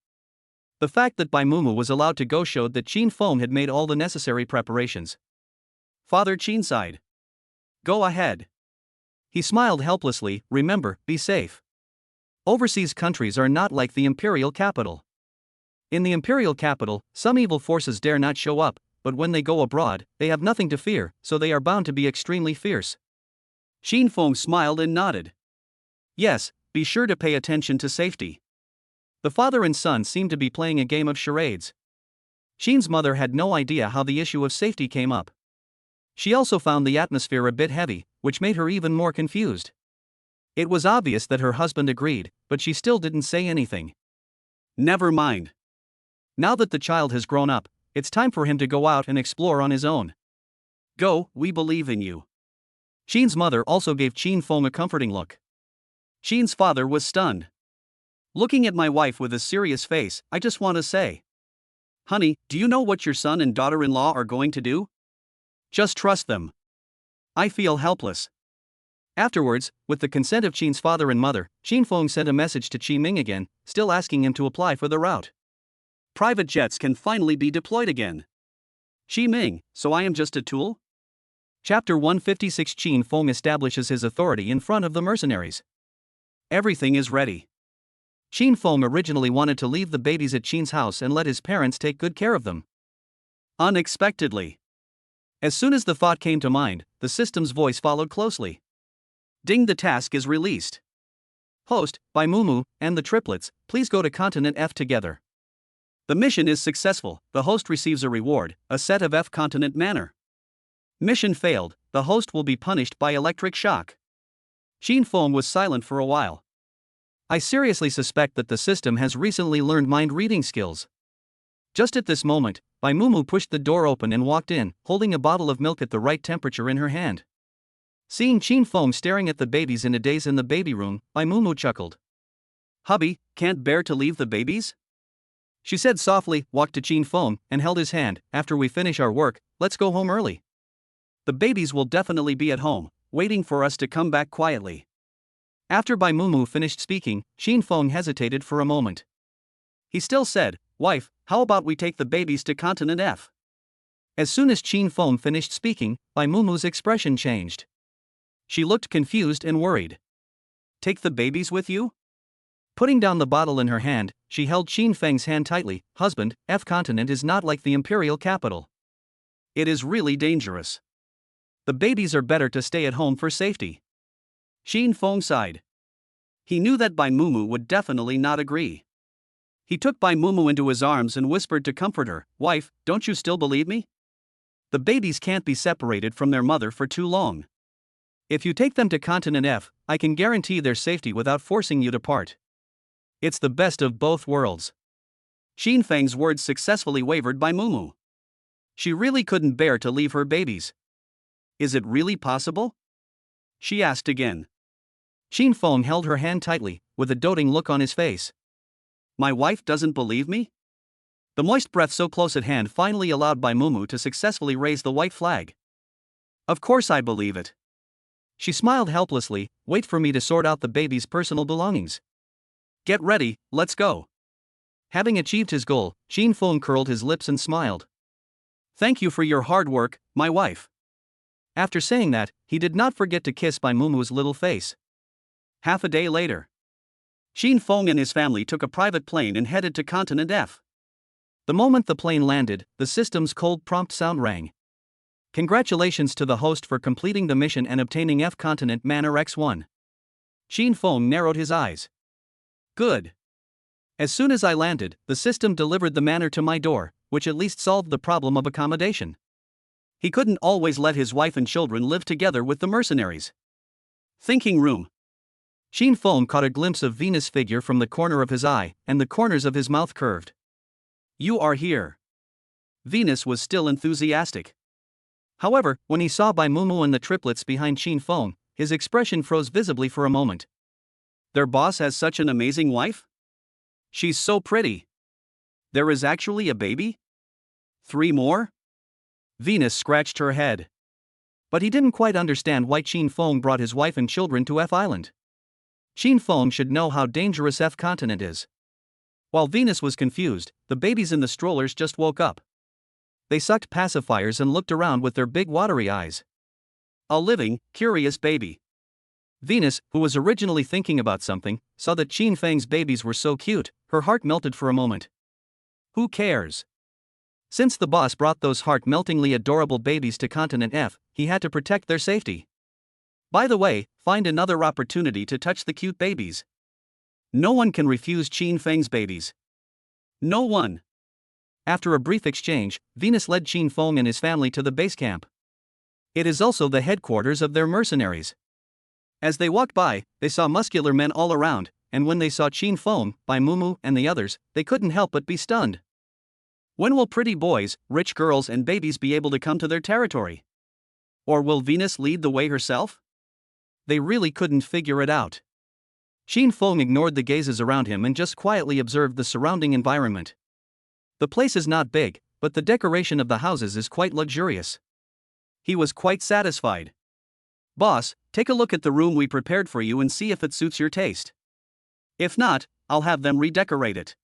The fact that Bai Mumu was allowed to go showed that Qin Feng had made all the necessary preparations. Father Qin sighed. Go ahead. He smiled helplessly. Remember, be safe. Overseas countries are not like the imperial capital. In the imperial capital, some evil forces dare not show up, but when they go abroad, they have nothing to fear, so they are bound to be extremely fierce. Qin Feng smiled and nodded. Yes, be sure to pay attention to safety. The father and son seemed to be playing a game of charades. Qin's mother had no idea how the issue of safety came up. She also found the atmosphere a bit heavy, which made her even more confused. It was obvious that her husband agreed, but she still didn't say anything. Never mind. Now that the child has grown up, it's time for him to go out and explore on his own. Go, we believe in you. Qin's mother also gave Qin Feng a comforting look. Qin's father was stunned. Looking at my wife with a serious face, I just want to say. Honey, do you know what your son and daughter-in-law are going to do? Just trust them. I feel helpless. Afterwards, with the consent of Qin's father and mother, Qin Feng sent a message to Qi Ming again, still asking him to apply for the route. Private jets can finally be deployed again. Qi Ming, so I am just a tool? Chapter 156. Qin Feng establishes his authority in front of the mercenaries. Everything is ready. Qin Feng originally wanted to leave the babies at Qin's house and let his parents take good care of them. Unexpectedly. As soon as the thought came to mind, the system's voice followed closely. Ding, the task is released. Host, Bai Mumu, and the triplets, please go to continent F together. The mission is successful, the host receives a reward, a set of F continent manner. Mission failed, the host will be punished by electric shock. Qin Feng was silent for a while. I seriously suspect that the system has recently learned mind-reading skills. Just at this moment, Bai Mumu pushed the door open and walked in, holding a bottle of milk at the right temperature in her hand. Seeing Qin Feng staring at the babies in a daze in the baby room, Bai Mumu chuckled. Hubby, can't bear to leave the babies? She said softly, walked to Qin Feng, and held his hand. After we finish our work, let's go home early. The babies will definitely be at home, waiting for us to come back quietly. After Bai Mumu finished speaking, Qin Feng hesitated for a moment. He still said, Wife, how about we take the babies to continent F? As soon as Qin Feng finished speaking, Bai Mumu's expression changed. She looked confused and worried. Take the babies with you? Putting down the bottle in her hand, she held Qin Feng's hand tightly. Husband, F continent is not like the imperial capital. It is really dangerous. The babies are better to stay at home for safety. Qin Feng sighed. He knew that Bai Mumu would definitely not agree. He took Bai Mumu into his arms and whispered to comfort her, Wife, don't you still believe me? The babies can't be separated from their mother for too long. If you take them to continent F, I can guarantee their safety without forcing you to part. It's the best of both worlds. Qin Feng's words successfully wavered Bai Mumu. She really couldn't bear to leave her babies. Is it really possible? She asked again. Qin Feng held her hand tightly, with a doting look on his face. My wife doesn't believe me? The moist breath so close at hand finally allowed Bai Mumu to successfully raise the white flag. Of course I believe it. She smiled helplessly. Wait for me to sort out the baby's personal belongings. Get ready, let's go. Having achieved his goal, Qin Feng curled his lips and smiled. Thank you for your hard work, my wife. After saying that, he did not forget to kiss Bai Mumu's little face. Half a day later, Qin Feng and his family took a private plane and headed to continent F. The moment the plane landed, the system's cold prompt sound rang. Congratulations to the host for completing the mission and obtaining F continent manner X1. Qin Feng narrowed his eyes. Good. As soon as I landed, the system delivered the manner to my door, which at least solved the problem of accommodation. He couldn't always let his wife and children live together with the mercenaries. Thinking room. Xin Feng caught a glimpse of Venus' figure from the corner of his eye, and the corners of his mouth curved. "You are here." Venus was still enthusiastic. However, when he saw Bai Mumu and the triplets behind Xin Feng, his expression froze visibly for a moment. Their boss has such an amazing wife? She's so pretty. There is actually a baby? 3 more? Venus scratched her head. But he didn't quite understand why Xin Feng brought his wife and children to F Island. Xin Feng should know how dangerous F continent is. While Venus was confused, the babies in the strollers just woke up. They sucked pacifiers and looked around with their big watery eyes. A living, curious baby. Venus, who was originally thinking about something, saw that Xin Feng's babies were so cute, her heart melted for a moment. Who cares? Since the boss brought those heart-meltingly adorable babies to Continent F, he had to protect their safety. By the way, find another opportunity to touch the cute babies. No one can refuse Xin Feng's babies. No one. After a brief exchange, Venus led Xin Feng and his family to the base camp. It is also the headquarters of their mercenaries. As they walked by, they saw muscular men all around, and when they saw Xin Feng, Bai Mumu, and the others, they couldn't help but be stunned. When will pretty boys, rich girls, and babies be able to come to their territory? Or will Venus lead the way herself? They really couldn't figure it out. Xin Feng ignored the gazes around him and just quietly observed the surrounding environment. The place is not big, but the decoration of the houses is quite luxurious. He was quite satisfied. "Boss, take a look at the room we prepared for you and see if it suits your taste. If not, I'll have them redecorate it."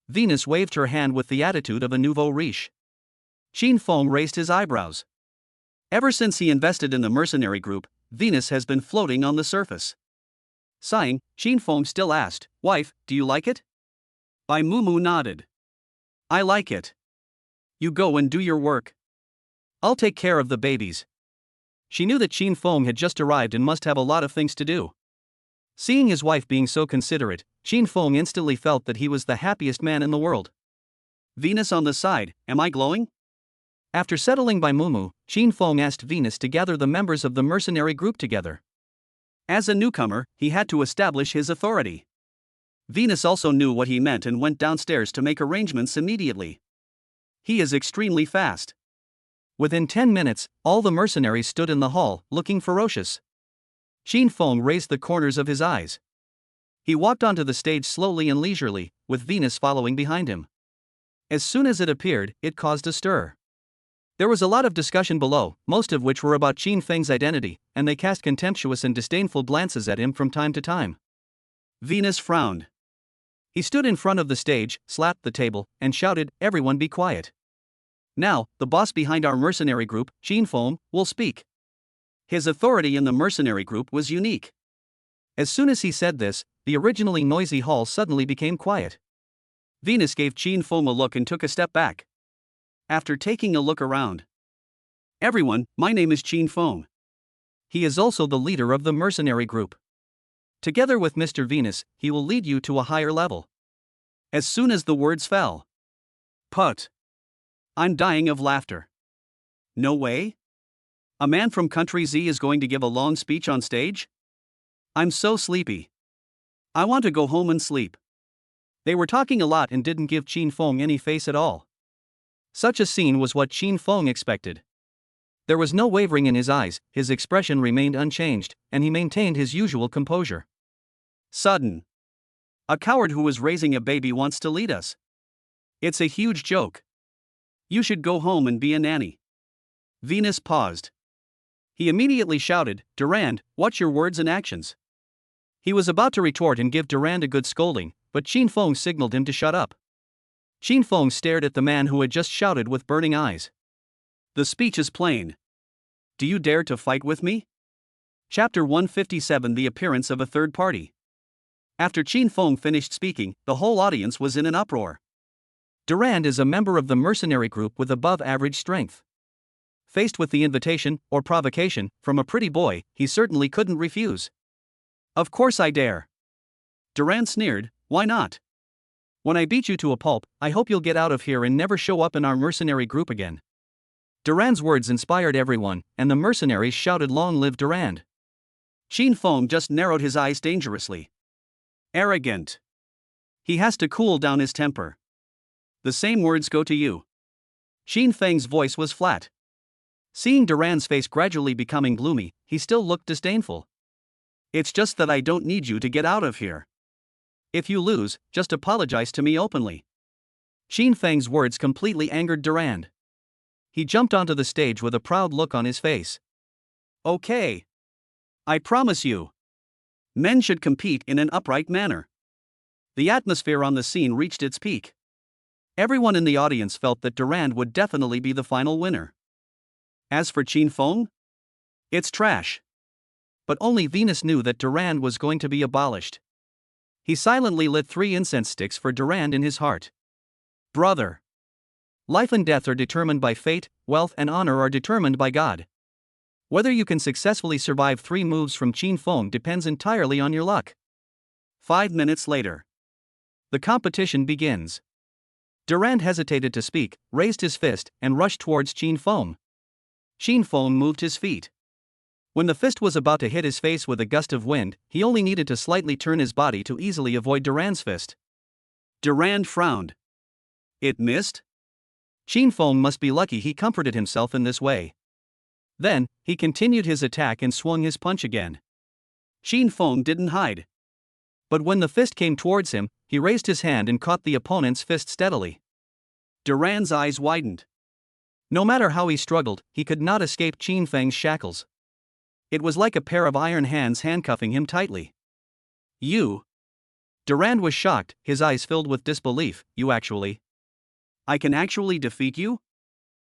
Venus waved her hand with the attitude of a nouveau riche. Xin Feng raised his eyebrows. Ever since he invested in the mercenary group, Venus has been floating on the surface. Sighing, Xin Feng still asked, "Wife, do you like it?" Bai Mumu nodded. "I like it. You go and do your work. I'll take care of the babies." She knew that Xin Feng had just arrived and must have a lot of things to do. Seeing his wife being so considerate, Xin Feng instantly felt that he was the happiest man in the world. "Venus on the side, am I glowing?" After settling Bai Mumu, Xin Feng asked Venus to gather the members of the mercenary group together. As a newcomer, he had to establish his authority. Venus also knew what he meant and went downstairs to make arrangements immediately. He is extremely fast. Within 10 minutes, all the mercenaries stood in the hall, looking ferocious. Xin Feng raised the corners of his eyes. He walked onto the stage slowly and leisurely, with Venus following behind him. As soon as it appeared, it caused a stir. There was a lot of discussion below, most of which were about Xin Feng's identity, and they cast contemptuous and disdainful glances at him from time to time. Venus frowned. He stood in front of the stage, slapped the table, and shouted, "Everyone be quiet. Now, the boss behind our mercenary group, Xin Feng, will speak." His authority in the mercenary group was unique. As soon as he said this, the originally noisy hall suddenly became quiet. Venus gave Xin Feng a look and took a step back. After taking a look around, "Everyone, my name is Xin Feng. He is also the leader of the mercenary group. Together with Mr. Venus, he will lead you to a higher level." As soon as the words fell, "Put. I'm dying of laughter. No way? A man from country Z is going to give a long speech on stage? I'm so sleepy. I want to go home and sleep." They were talking a lot and didn't give Xin Feng any face at all. Such a scene was what Xin Feng expected. There was no wavering in his eyes, his expression remained unchanged, and he maintained his usual composure. Sudden. "A coward who is raising a baby wants to lead us. It's a huge joke. You should go home and be a nanny." Venus paused. He immediately shouted, "Durand, watch your words and actions." He was about to retort and give Durand a good scolding, but Xin Feng signaled him to shut up. Xin Feng stared at the man who had just shouted with burning eyes. "The speech is plain. Do you dare to fight with me?" Chapter 157: The appearance of a third party. After Xin Feng finished speaking, the whole audience was in an uproar. Durand is a member of the mercenary group with above-average strength. Faced with the invitation, or provocation, from a pretty boy, he certainly couldn't refuse. "Of course I dare." Durand sneered, "Why not? When I beat you to a pulp, I hope you'll get out of here and never show up in our mercenary group again. Durand's words inspired everyone, and the mercenaries shouted, "Long live Durand!" Qin Feng just narrowed his eyes dangerously. Arrogant. He has to cool down his temper. The same words go to you. Qin Feng's voice was flat. Seeing Durand's face gradually becoming gloomy, he still looked disdainful. It's just that I don't need you to get out of here. If you lose, just apologize to me openly. Qin Feng's words completely angered Durand. He jumped onto the stage with a proud look on his face. Okay. I promise you. Men should compete in an upright manner. The atmosphere on the scene reached its peak. Everyone in the audience felt that Durand would definitely be the final winner. As for Qin Feng? It's trash. But only Venus knew that Durand was going to be abolished. He silently lit 3 incense sticks for Durand in his heart. Brother. Life and death are determined by fate, wealth and honor are determined by God. Whether you can successfully survive 3 moves from Qin Feng depends entirely on your luck. 5 minutes later. The competition begins. Durand hesitated to speak, raised his fist, and rushed towards Qin Feng. Qin Feng moved his feet. When the fist was about to hit his face with a gust of wind, he only needed to slightly turn his body to easily avoid Durand's fist. Durand frowned. It missed? Qin Feng must be lucky he comforted himself in this way. Then, he continued his attack and swung his punch again. Qin Feng didn't hide. But when the fist came towards him, he raised his hand and caught the opponent's fist steadily. Durand's eyes widened. No matter how he struggled, he could not escape Qin Feng's shackles. It was like a pair of iron hands handcuffing him tightly. You? Durand was shocked, his eyes filled with disbelief. You actually? I can actually defeat you?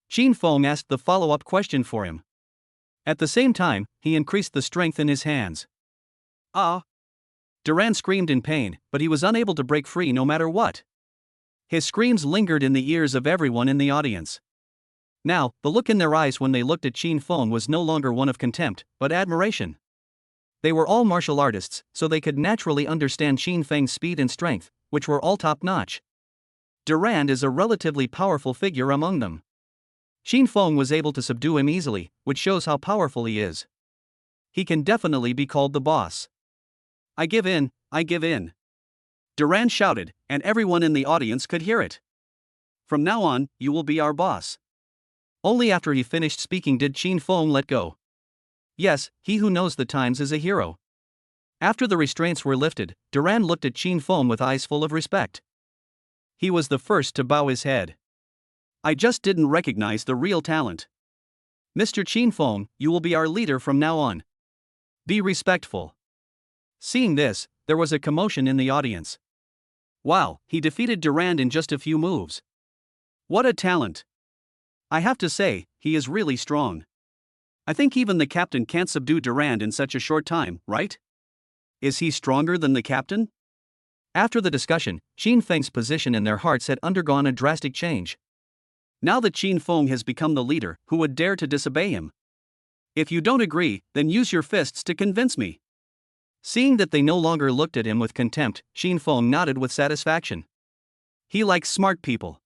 Qin Feng asked the follow-up question for him. At the same time, he increased the strength in his hands. Ah! Durand screamed in pain, but he was unable to break free no matter what. His screams lingered in the ears of everyone in the audience. Now, the look in their eyes when they looked at Qin Feng was no longer one of contempt, but admiration. They were all martial artists, so they could naturally understand Qin Feng's speed and strength, which were all top-notch. Durand is a relatively powerful figure among them. Qin Feng was able to subdue him easily, which shows how powerful he is. He can definitely be called the boss. I give in, I give in. Durand shouted, and everyone in the audience could hear it. From now on, you will be our boss. Only after he finished speaking did Qin Feng let go. Yes, he who knows the times is a hero. After the restraints were lifted, Durand looked at Qin Feng with eyes full of respect. He was the first to bow his head. I just didn't recognize the real talent. Mr. Qin Feng, you will be our leader from now on. Be respectful. Seeing this, there was a commotion in the audience. Wow, he defeated Durand in just a few moves. What a talent. I have to say, he is really strong. I think even the captain can't subdue Durand in such a short time, right? Is he stronger than the captain? After the discussion, Qin Feng's position in their hearts had undergone a drastic change. Now that Qin Feng has become the leader, who would dare to disobey him? If you don't agree, then use your fists to convince me. Seeing that they no longer looked at him with contempt, Qin Feng nodded with satisfaction. He likes smart people.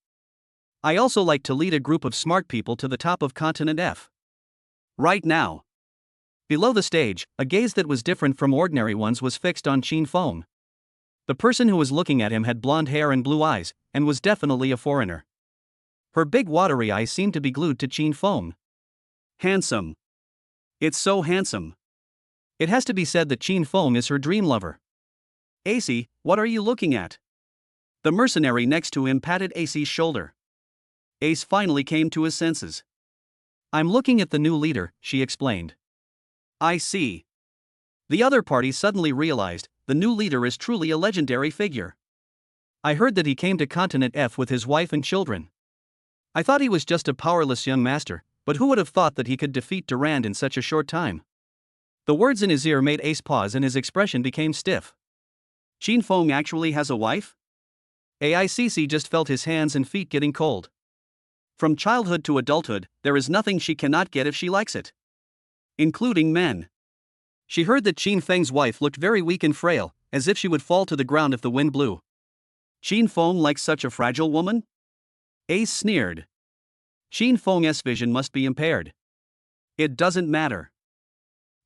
I also like to lead a group of smart people to the top of continent F. Right now. Below the stage, a gaze that was different from ordinary ones was fixed on Qin Feng. The person who was looking at him had blonde hair and blue eyes, and was definitely a foreigner. Her big watery eyes seemed to be glued to Qin Feng. Handsome. It's so handsome. It has to be said that Qin Feng is her dream lover. AC, what are you looking at? The mercenary next to him patted AC's shoulder. Ace finally came to his senses. I'm looking at the new leader, she explained. I see. The other party suddenly realized, the new leader is truly a legendary figure. I heard that he came to continent F with his wife and children. I thought he was just a powerless young master, but who would have thought that he could defeat Durand in such a short time? The words in his ear made Ace pause and his expression became stiff. Qin Feng actually has a wife? AICC just felt his hands and feet getting cold. From childhood to adulthood, there is nothing she cannot get if she likes it. Including men. She heard that Qin Feng's wife looked very weak and frail, as if she would fall to the ground if the wind blew. Qin Feng like such a fragile woman? Ace sneered. Qin Feng's vision must be impaired. It doesn't matter.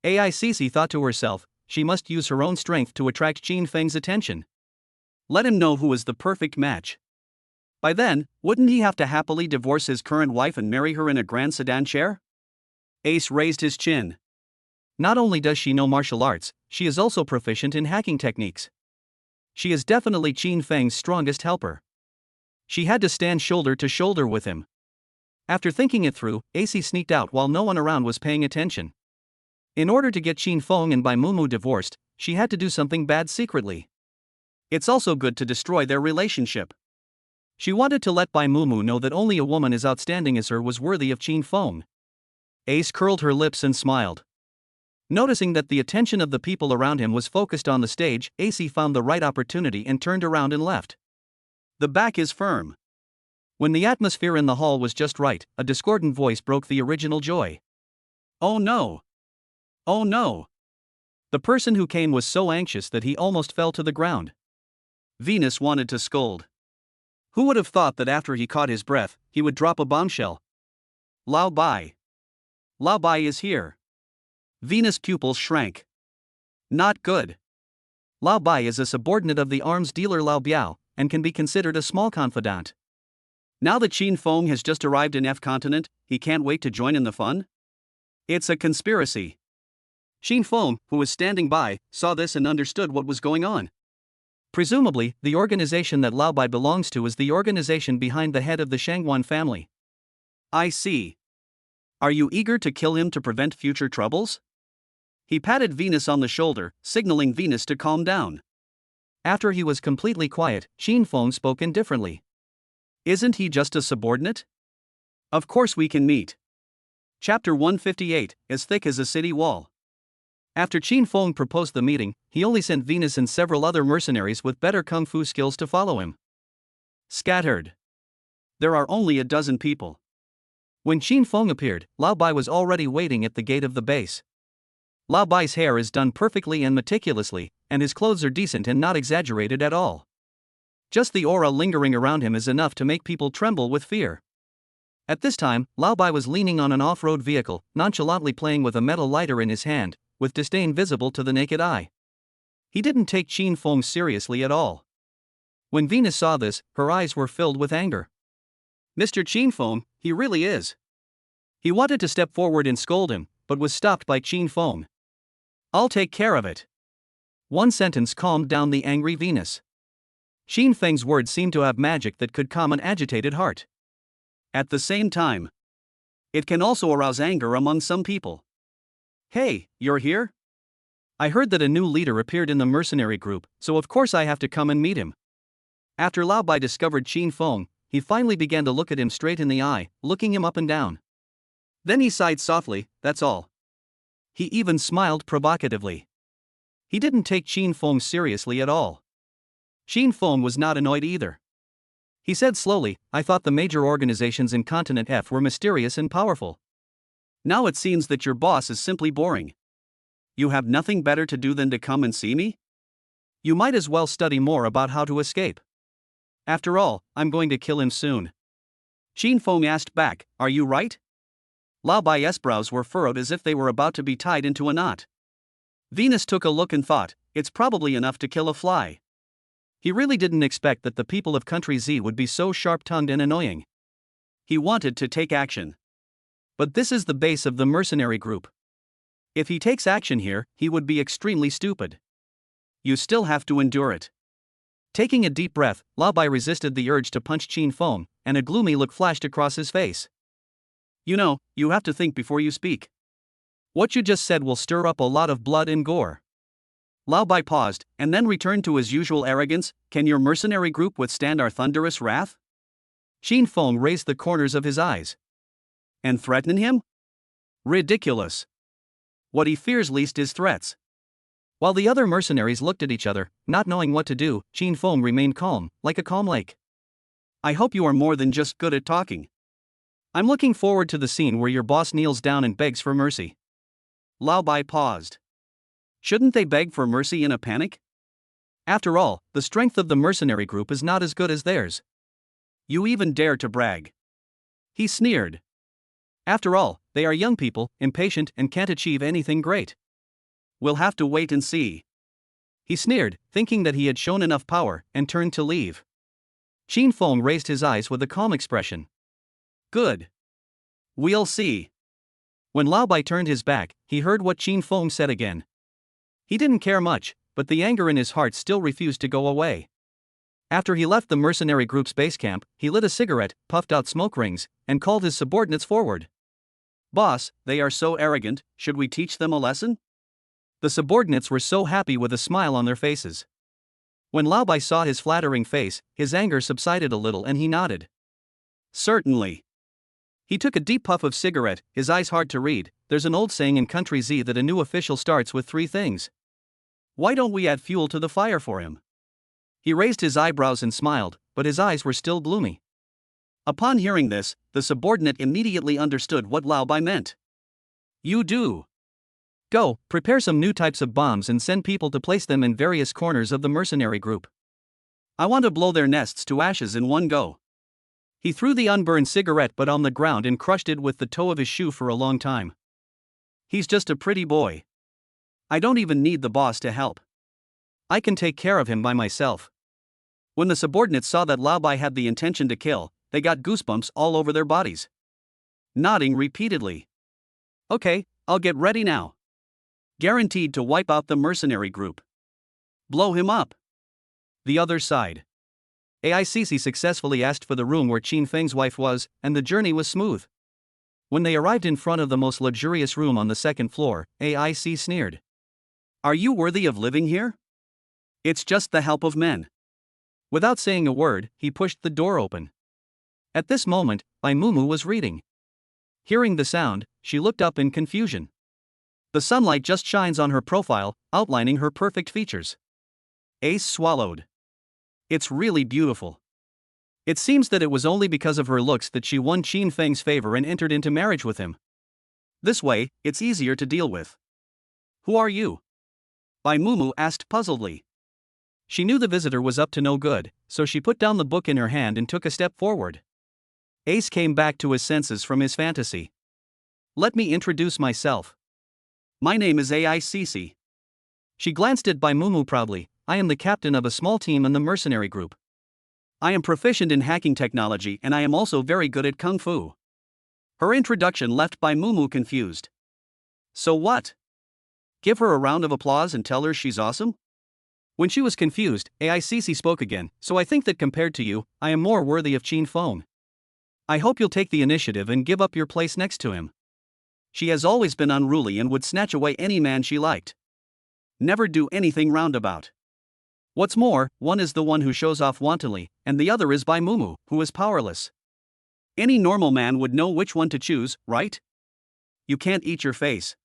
Aici thought to herself, she must use her own strength to attract Qin Feng's attention. Let him know who is the perfect match. By then, wouldn't he have to happily divorce his current wife and marry her in a grand sedan chair? Ace raised his chin. Not only does she know martial arts, she is also proficient in hacking techniques. She is definitely Qin Feng's strongest helper. She had to stand shoulder to shoulder with him. After thinking it through, Ace sneaked out while no one around was paying attention. In order to get Qin Feng and Bai Mumu divorced, she had to do something bad secretly. It's also good to destroy their relationship. She wanted to let Bai Mumu know that only a woman as outstanding as her was worthy of Qin Feng. Ace curled her lips and smiled. Noticing that the attention of the people around him was focused on the stage, Ace found the right opportunity and turned around and left. The back is firm. When the atmosphere in the hall was just right, a discordant voice broke the original joy. Oh no! Oh no! The person who came was so anxious that he almost fell to the ground. Venus wanted to scold. Who would have thought that after he caught his breath, he would drop a bombshell? Lao Bai. Lao Bai is here. Venus' pupils shrank. Not good. Lao Bai is a subordinate of the arms dealer Lao Biao, and can be considered a small confidant. Now that Qin Feng has just arrived in F continent, he can't wait to join in the fun? It's a conspiracy. Qin Feng, who was standing by, saw this and understood what was going on. Presumably, the organization that Lao Bai belongs to is the organization behind the head of the Shangwan family. I see. Are you eager to kill him to prevent future troubles? He patted Venus on the shoulder, signaling Venus to calm down. After he was completely quiet, Qin Feng spoke indifferently. Isn't he just a subordinate? Of course we can meet. Chapter 158, as thick as a city wall. After Qin Feng proposed the meeting, he only sent Venus and several other mercenaries with better kung fu skills to follow him. Scattered. There are only a dozen people. When Qin Feng appeared, Lao Bai was already waiting at the gate of the base. Lao Bai's hair is done perfectly and meticulously, and his clothes are decent and not exaggerated at all. Just the aura lingering around him is enough to make people tremble with fear. At this time, Lao Bai was leaning on an off-road vehicle, nonchalantly playing with a metal lighter in his hand, with disdain visible to the naked eye. He didn't take Qin Feng seriously at all. When Venus saw this, her eyes were filled with anger. Mr. Qin Feng, he really is. He wanted to step forward and scold him, but was stopped by Qin Feng. I'll take care of it. One sentence calmed down the angry Venus. Qin Feng's words seemed to have magic that could calm an agitated heart. At the same time, it can also arouse anger among some people. Hey, you're here? I heard that a new leader appeared in the mercenary group, so of course I have to come and meet him. After Lao Bai discovered Qin Feng, he finally began to look at him straight in the eye, looking him up and down. Then he sighed softly, that's all. He even smiled provocatively. He didn't take Qin Feng seriously at all. Qin Feng was not annoyed either. He said slowly, I thought the major organizations in Continent F were mysterious and powerful. Now it seems that your boss is simply boring. You have nothing better to do than to come and see me? You might as well study more about how to escape. After all, I'm going to kill him soon. Qin Feng asked back, are you right? Lao Bai's brows were furrowed as if they were about to be tied into a knot. Venus took a look and thought, it's probably enough to kill a fly. He really didn't expect that the people of Country Z would be so sharp-tongued and annoying. He wanted to take action. But this is the base of the mercenary group. If he takes action here, he would be extremely stupid. You still have to endure it. Taking a deep breath, Lao Bai resisted the urge to punch Qin Feng, and a gloomy look flashed across his face. You know, you have to think before you speak. What you just said will stir up a lot of blood and gore. Lao Bai paused, and then returned to his usual arrogance. Can your mercenary group withstand our thunderous wrath? Qin Feng raised the corners of his eyes. And threaten him? Ridiculous. What he fears least is threats. While the other mercenaries looked at each other, not knowing what to do, Qin Feng remained calm, like a calm lake. I hope you are more than just good at talking. I'm looking forward to the scene where your boss kneels down and begs for mercy. Lao Bai paused. Shouldn't they beg for mercy in a panic? After all, the strength of the mercenary group is not as good as theirs. You even dare to brag. He sneered. After all, they are young people, impatient, and can't achieve anything great. We'll have to wait and see. He sneered, thinking that he had shown enough power, and turned to leave. Qin Feng raised his eyes with a calm expression. Good. We'll see. When Lao Bai turned his back, he heard what Qin Feng said again. He didn't care much, but the anger in his heart still refused to go away. After he left the mercenary group's base camp, he lit a cigarette, puffed out smoke rings, and called his subordinates forward. Boss, they are so arrogant, should we teach them a lesson? The subordinates were so happy with a smile on their faces. When Lao Bai saw his flattering face, his anger subsided a little and he nodded. Certainly. He took a deep puff of cigarette, his eyes hard to read. There's an old saying in Country Z that a new official starts with 3 things. Why don't we add fuel to the fire for him? He raised his eyebrows and smiled, but his eyes were still gloomy. Upon hearing this, the subordinate immediately understood what Lao Bai meant. You do. Go, prepare some new types of bombs and send people to place them in various corners of the mercenary group. I want to blow their nests to ashes in one go. He threw the unburned cigarette butt on the ground and crushed it with the toe of his shoe for a long time. He's just a pretty boy. I don't even need the boss to help. I can take care of him by myself. When the subordinates saw that Lao Bai had the intention to kill, they got goosebumps all over their bodies. Nodding repeatedly. Okay, I'll get ready now. Guaranteed to wipe out the mercenary group. Blow him up. The other side. AICC successfully asked for the room where Qin Feng's wife was, and the journey was smooth. When they arrived in front of the most luxurious room on the 2nd floor, AIC sneered. Are you worthy of living here? It's just the help of men. Without saying a word, he pushed the door open. At this moment, Bai Mumu was reading. Hearing the sound, she looked up in confusion. The sunlight just shines on her profile, outlining her perfect features. Ace swallowed. It's really beautiful. It seems that it was only because of her looks that she won Qin Feng's favor and entered into marriage with him. This way, it's easier to deal with. Who are you? Bai Mumu asked puzzledly. She knew the visitor was up to no good, so she put down the book in her hand and took a step forward. Ace came back to his senses from his fantasy. Let me introduce myself. My name is AICC. She glanced at Bai Mumu proudly. I am the captain of a small team in the mercenary group. I am proficient in hacking technology and I am also very good at kung fu. Her introduction left Bai Mumu confused. So what? Give her a round of applause and tell her she's awesome? When she was confused, AICC spoke again. So I think that compared to you, I am more worthy of Qin Feng. I hope you'll take the initiative and give up your place next to him. She has always been unruly and would snatch away any man she liked. Never do anything roundabout. What's more, one is the one who shows off wantonly, and the other is Bai Mumu, who is powerless. Any normal man would know which one to choose, right? You can't eat your face.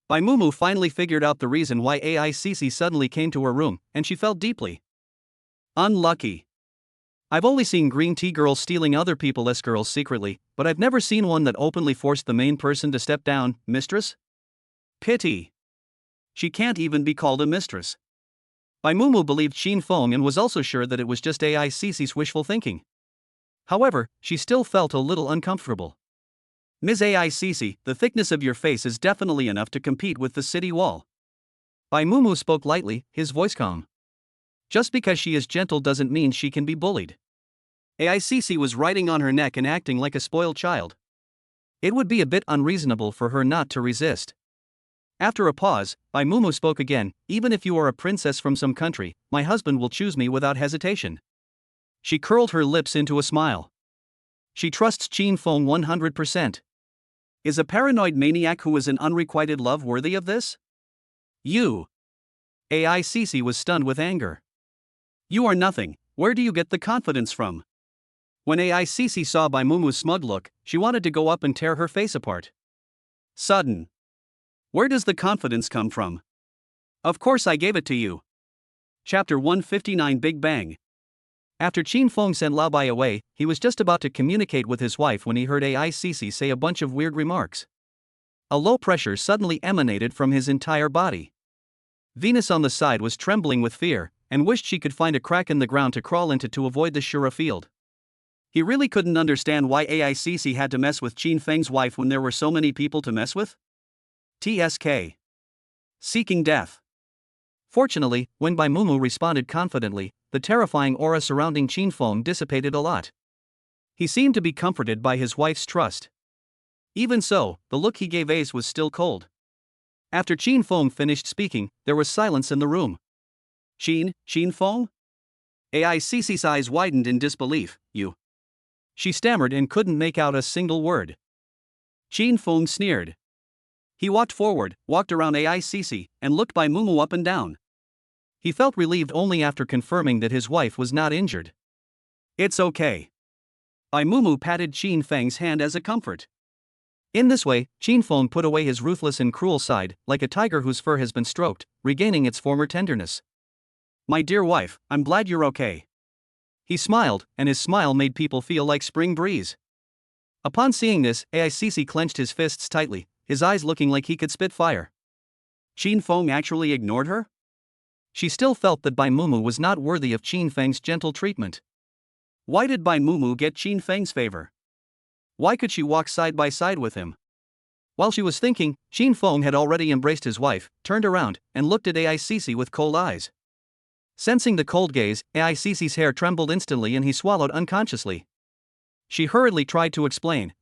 Bai Mumu finally figured out the reason why AICC suddenly came to her room, and she felt deeply unlucky. I've only seen green tea girls stealing other people's girls secretly, but I've never seen one that openly forced the main person to step down. Mistress? Pity. She can't even be called a mistress. Bai Mumu believed Qin Feng and was also sure that it was just AICC's wishful thinking. However, she still felt a little uncomfortable. Ms. AICC, the thickness of your face is definitely enough to compete with the city wall. Bai Mumu spoke lightly, his voice calm. Just because she is gentle doesn't mean she can be bullied. AICC was riding on her neck and acting like a spoiled child. It would be a bit unreasonable for her not to resist. After a pause, Bai Mumu spoke again. Even if you are a princess from some country, my husband will choose me without hesitation. She curled her lips into a smile. She trusts Qin Feng 100%. Is a paranoid maniac who is in unrequited love worthy of this? You. AICC was stunned with anger. You are nothing. Where do you get the confidence from? When AICC saw Bai Mumu's smug look, she wanted to go up and tear her face apart. Sudden. Where does the confidence come from? Of course I gave it to you. Chapter 159 Big Bang. After Qin Feng sent Lao Bai away, he was just about to communicate with his wife when he heard AICC say a bunch of weird remarks. A low pressure suddenly emanated from his entire body. Venus on the side was trembling with fear, and wished she could find a crack in the ground to crawl into to avoid the Shura field. He really couldn't understand why AICC had to mess with Qin Feng's wife when there were so many people to mess with. TSK. Seeking death. Fortunately, when Bai Mumu responded confidently, the terrifying aura surrounding Qin Feng dissipated a lot. He seemed to be comforted by his wife's trust. Even so, the look he gave Ace was still cold. After Qin Feng finished speaking, there was silence in the room. Qin Feng? AICC's eyes widened in disbelief. You. She stammered and couldn't make out a single word. Qin Feng sneered. He walked forward, walked around AICC, and looked Bai Mumu up and down. He felt relieved only after confirming that his wife was not injured. It's okay. Bai Mumu patted Qin Feng's hand as a comfort. In this way, Qin Feng put away his ruthless and cruel side, like a tiger whose fur has been stroked, regaining its former tenderness. My dear wife, I'm glad you're okay. He smiled, and his smile made people feel like spring breeze. Upon seeing this, AICC clenched his fists tightly, his eyes looking like he could spit fire. Qin Feng actually ignored her? She still felt that Bai Mumu was not worthy of Qin Feng's gentle treatment. Why did Bai Mumu get Qin Feng's favor? Why could she walk side by side with him? While she was thinking, Qin Feng had already embraced his wife, turned around, and looked at AICC with cold eyes. Sensing the cold gaze, AICC's hair trembled instantly and he swallowed unconsciously. She hurriedly tried to explain,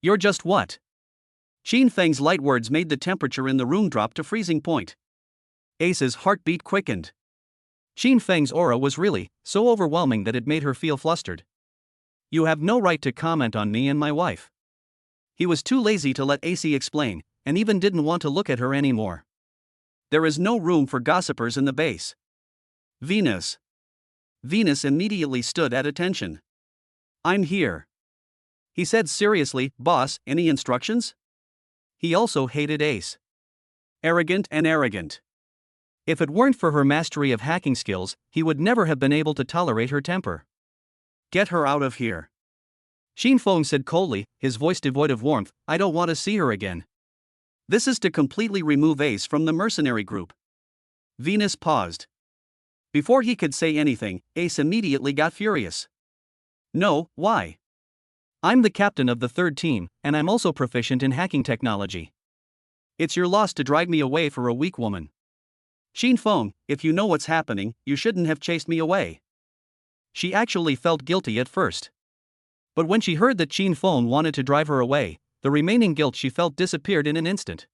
You're just what? Qin Feng's light words made the temperature in the room drop to freezing point. Ace's heartbeat quickened. Qin Feng's aura was really so overwhelming that it made her feel flustered. You have no right to comment on me and my wife. He was too lazy to let AC explain, and even didn't want to look at her anymore. There is no room for gossipers in the base. Venus. Venus immediately stood at attention. I'm here. He said seriously, boss, any instructions? He also hated Ace. Arrogant and arrogant. If it weren't for her mastery of hacking skills, he would never have been able to tolerate her temper. Get her out of here. Qin Feng said coldly, his voice devoid of warmth, I don't want to see her again. This is to completely remove Ace from the mercenary group. Venus paused. Before he could say anything, Ace immediately got furious. No, why? I'm the captain of the third team, and I'm also proficient in hacking technology. It's your loss to drive me away for a weak woman. Qin Feng, if you know what's happening, you shouldn't have chased me away. She actually felt guilty at first. But when she heard that Qin Feng wanted to drive her away, the remaining guilt she felt disappeared in an instant.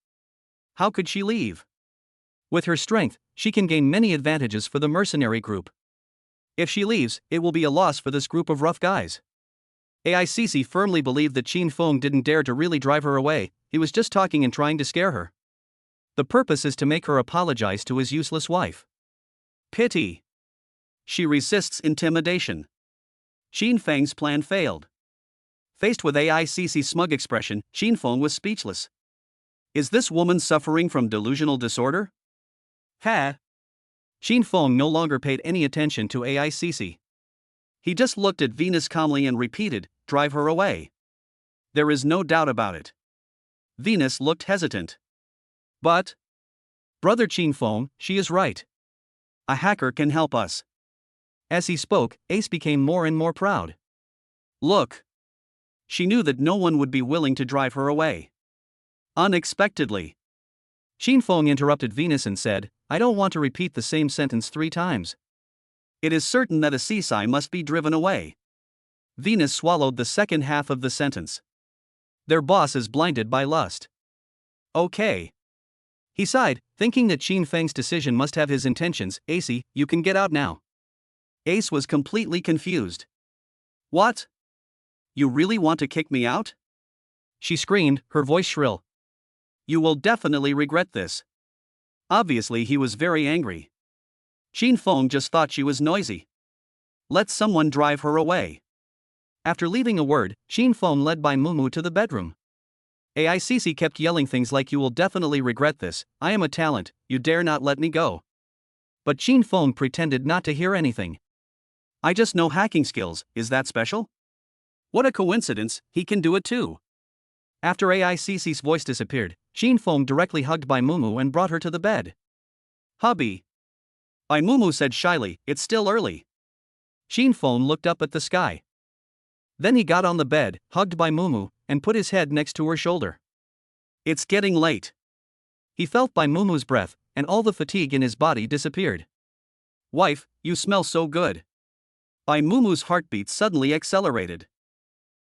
How could she leave? With her strength, she can gain many advantages for the mercenary group. If she leaves, it will be a loss for this group of rough guys. AICC firmly believed that Qin Feng didn't dare to really drive her away, he was just talking and trying to scare her. The purpose is to make her apologize to his useless wife. Pity. She resists intimidation. Qin Feng's plan failed. Faced with AICC's smug expression, Qin Feng was speechless. Is this woman suffering from delusional disorder? Qin Feng no longer paid any attention to AICC. He just looked at Venus calmly and repeated, drive her away. There is no doubt about it. Venus looked hesitant. But, Brother Qin Feng, she is right. A hacker can help us. As he spoke, Ace became more and more proud. Look. She knew that no one would be willing to drive her away. Unexpectedly. Qin Feng interrupted Venus and said, I don't want to repeat the same sentence 3 times. It is certain that a Sisai must be driven away. Venus swallowed the second half of the sentence. Their boss is blinded by lust. Okay. He sighed, thinking that Qin Feng's decision must have his intentions. Ace, you can get out now. Ace was completely confused. What? You really want to kick me out? She screamed, her voice shrill. You will definitely regret this. Obviously he was very angry. Qin Feng just thought she was noisy. Let someone drive her away. After leaving a word, Qin Feng led Bai Mumu to the bedroom. AICC kept yelling things like you will definitely regret this, I am a talent, you dare not let me go. But Qin Feng pretended not to hear anything. I just know hacking skills, is that special? What a coincidence, he can do it too. After AICC's voice disappeared, Qin Feng directly hugged Bai Mumu and brought her to the bed. Hubby. Bai Mumu said shyly, "It's still early." Qin Feng looked up at the sky. Then he got on the bed, hugged Bai Mumu, and put his head next to her shoulder. "It's getting late." He felt Bai Mumu's breath, and all the fatigue in his body disappeared. "Wife, you smell so good." Bai Mumu's heartbeat suddenly accelerated.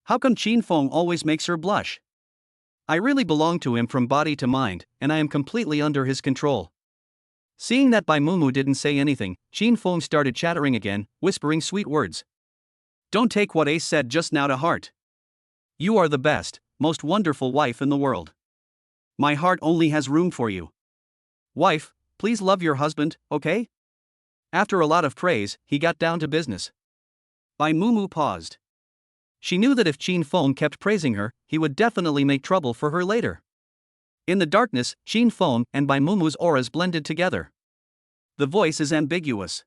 How come Qin Feng always makes her blush? I really belong to him from body to mind, and I am completely under his control. Seeing that Bai Mumu didn't say anything, Qin Feng started chattering again, whispering sweet words. "Don't take what Ace said just now to heart. You are the best, most wonderful wife in the world. My heart only has room for you. Wife, please love your husband, okay?" After a lot of praise, he got down to business. Bai Mumu paused. She knew that if Qin Feng kept praising her, he would definitely make trouble for her later. In the darkness, Qin Feng and Bai Mumu's auras blended together. The voice is ambiguous.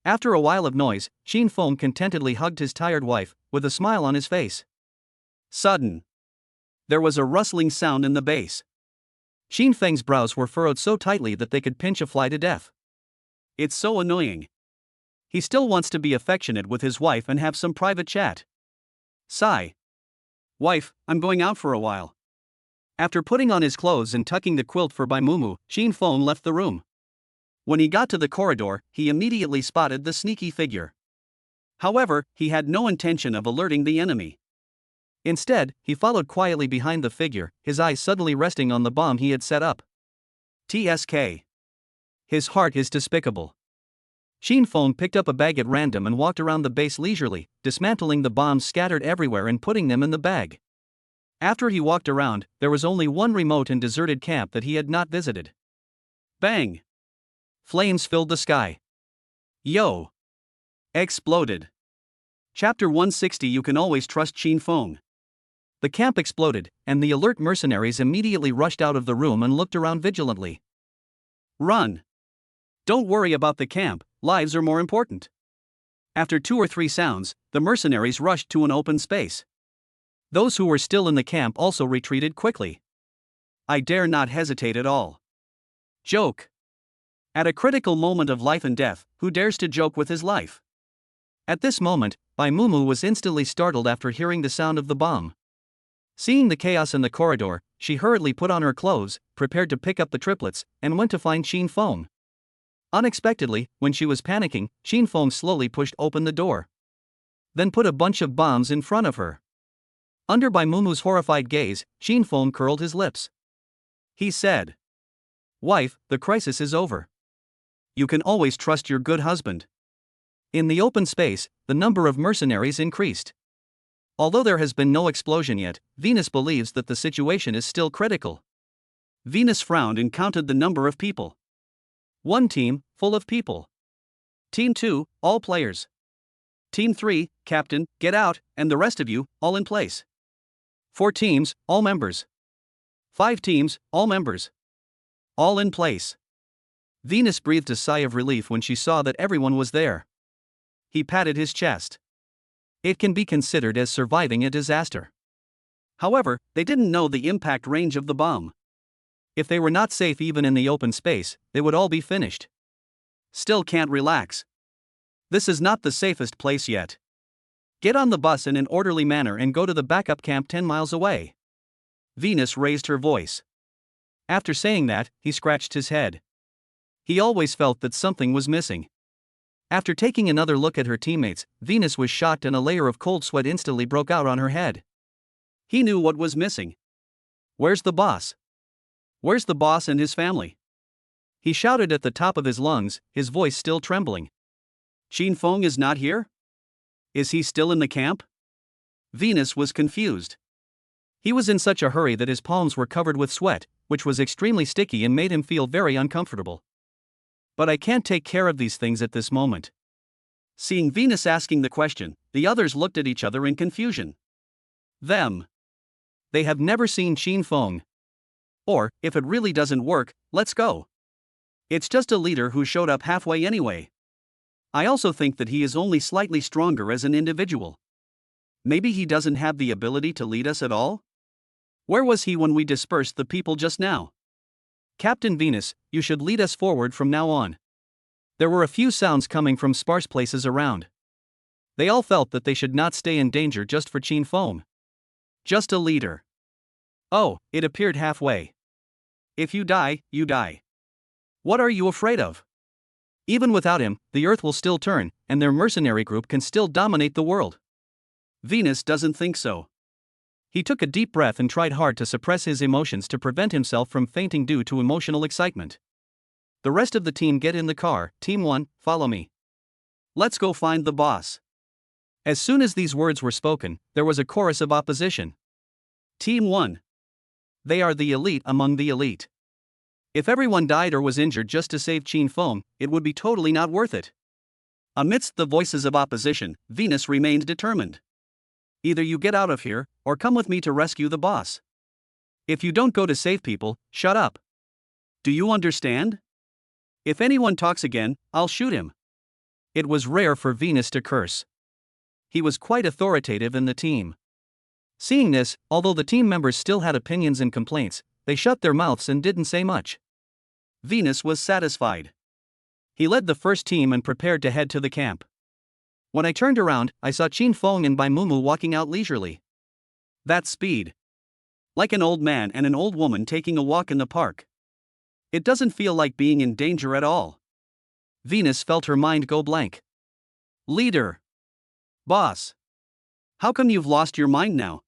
After a while of noise, Qin Feng contentedly hugged his tired wife, with a smile on his face. Sudden. There was a rustling sound in the bass. Qin Feng's brows were furrowed so tightly that they could pinch a fly to death. It's so annoying. He still wants to be affectionate with his wife and have some private chat. Sigh. Wife, I'm going out for a while. After putting on his clothes and tucking the quilt for Bai Mumu, Qin Feng left the room. When he got to the corridor, he immediately spotted the sneaky figure. However, he had no intention of alerting the enemy. Instead, he followed quietly behind the figure, his eyes suddenly resting on the bomb he had set up. TSK. His heart is despicable. Qin Feng picked up a bag at random and walked around the base leisurely, dismantling the bombs scattered everywhere and putting them in the bag. After he walked around, there was only one remote and deserted camp that he had not visited. Bang! Flames filled the sky. Yo! Exploded. Chapter 160. You can always trust Qin Feng. The camp exploded, and the alert mercenaries immediately rushed out of the room and looked around vigilantly. Run! Don't worry about the camp, lives are more important. After 2 or 3 sounds, the mercenaries rushed to an open space. Those who were still in the camp also retreated quickly. I dare not hesitate at all. Joke. At a critical moment of life and death, who dares to joke with his life? At this moment, Bai Mumu was instantly startled after hearing the sound of the bomb. Seeing the chaos in the corridor, she hurriedly put on her clothes, prepared to pick up the triplets, and went to find Qin Feng. Unexpectedly, when she was panicking, Qin Feng slowly pushed open the door. Then put a bunch of bombs in front of her. Under Bai Mumu's horrified gaze, Qin Feng curled his lips. He said, "Wife, the crisis is over. You can always trust your good husband." In the open space, the number of mercenaries increased. Although there has been no explosion yet, Venus believes that the situation is still critical. Venus frowned and counted the number of people. 1 team, full of people. Team 2, all players. Team 3, captain, get out, and the rest of you, all in place. 4 teams, all members. 5 teams, all members. All in place. Venus breathed a sigh of relief when she saw that everyone was there. He patted his chest. It can be considered as surviving a disaster. However, they didn't know the impact range of the bomb. If they were not safe even in the open space, they would all be finished. Still can't relax. This is not the safest place yet. Get on the bus in an orderly manner and go to the backup camp 10 miles away. Venus raised her voice. After saying that, he scratched his head. He always felt that something was missing. After taking another look at her teammates, Venus was shocked and a layer of cold sweat instantly broke out on her head. He knew what was missing. Where's the boss? Where's the boss and his family? He shouted at the top of his lungs, his voice still trembling. Qin Feng is not here? Is he still in the camp? Venus was confused. He was in such a hurry that his palms were covered with sweat, which was extremely sticky and made him feel very uncomfortable. But I can't take care of these things at this moment. Seeing Venus asking the question, the others looked at each other in confusion. Them. They have never seen Qin Feng. Or, if it really doesn't work, let's go. It's just a leader who showed up halfway anyway. I also think that he is only slightly stronger as an individual. Maybe he doesn't have the ability to lead us at all? Where was he when we dispersed the people just now? Captain Venus, you should lead us forward from now on. There were a few sounds coming from sparse places around. They all felt that they should not stay in danger just for Qin Feng. Just a leader. Oh, it appeared halfway. If you die, you die. What are you afraid of? Even without him, the earth will still turn, and their mercenary group can still dominate the world. Venus doesn't think so. He took a deep breath and tried hard to suppress his emotions to prevent himself from fainting due to emotional excitement. The rest of the team get in the car. Team 1, follow me. Let's go find the boss. As soon as these words were spoken, there was a chorus of opposition. Team 1. They are the elite among the elite. If everyone died or was injured just to save Qin Feng, it would be totally not worth it. Amidst the voices of opposition, Venus remained determined. Either you get out of here, or come with me to rescue the boss. If you don't go to save people, shut up. Do you understand? If anyone talks again, I'll shoot him. It was rare for Venus to curse. He was quite authoritative in the team. Seeing this, although the team members still had opinions and complaints, they shut their mouths and didn't say much. Venus was satisfied. He led the first team and prepared to head to the camp. When I turned around, I saw Qin Feng and Bai Mumu walking out leisurely. That speed. Like an old man and an old woman taking a walk in the park. It doesn't feel like being in danger at all. Venus felt her mind go blank. Leader. Boss. How come you've lost your mind now?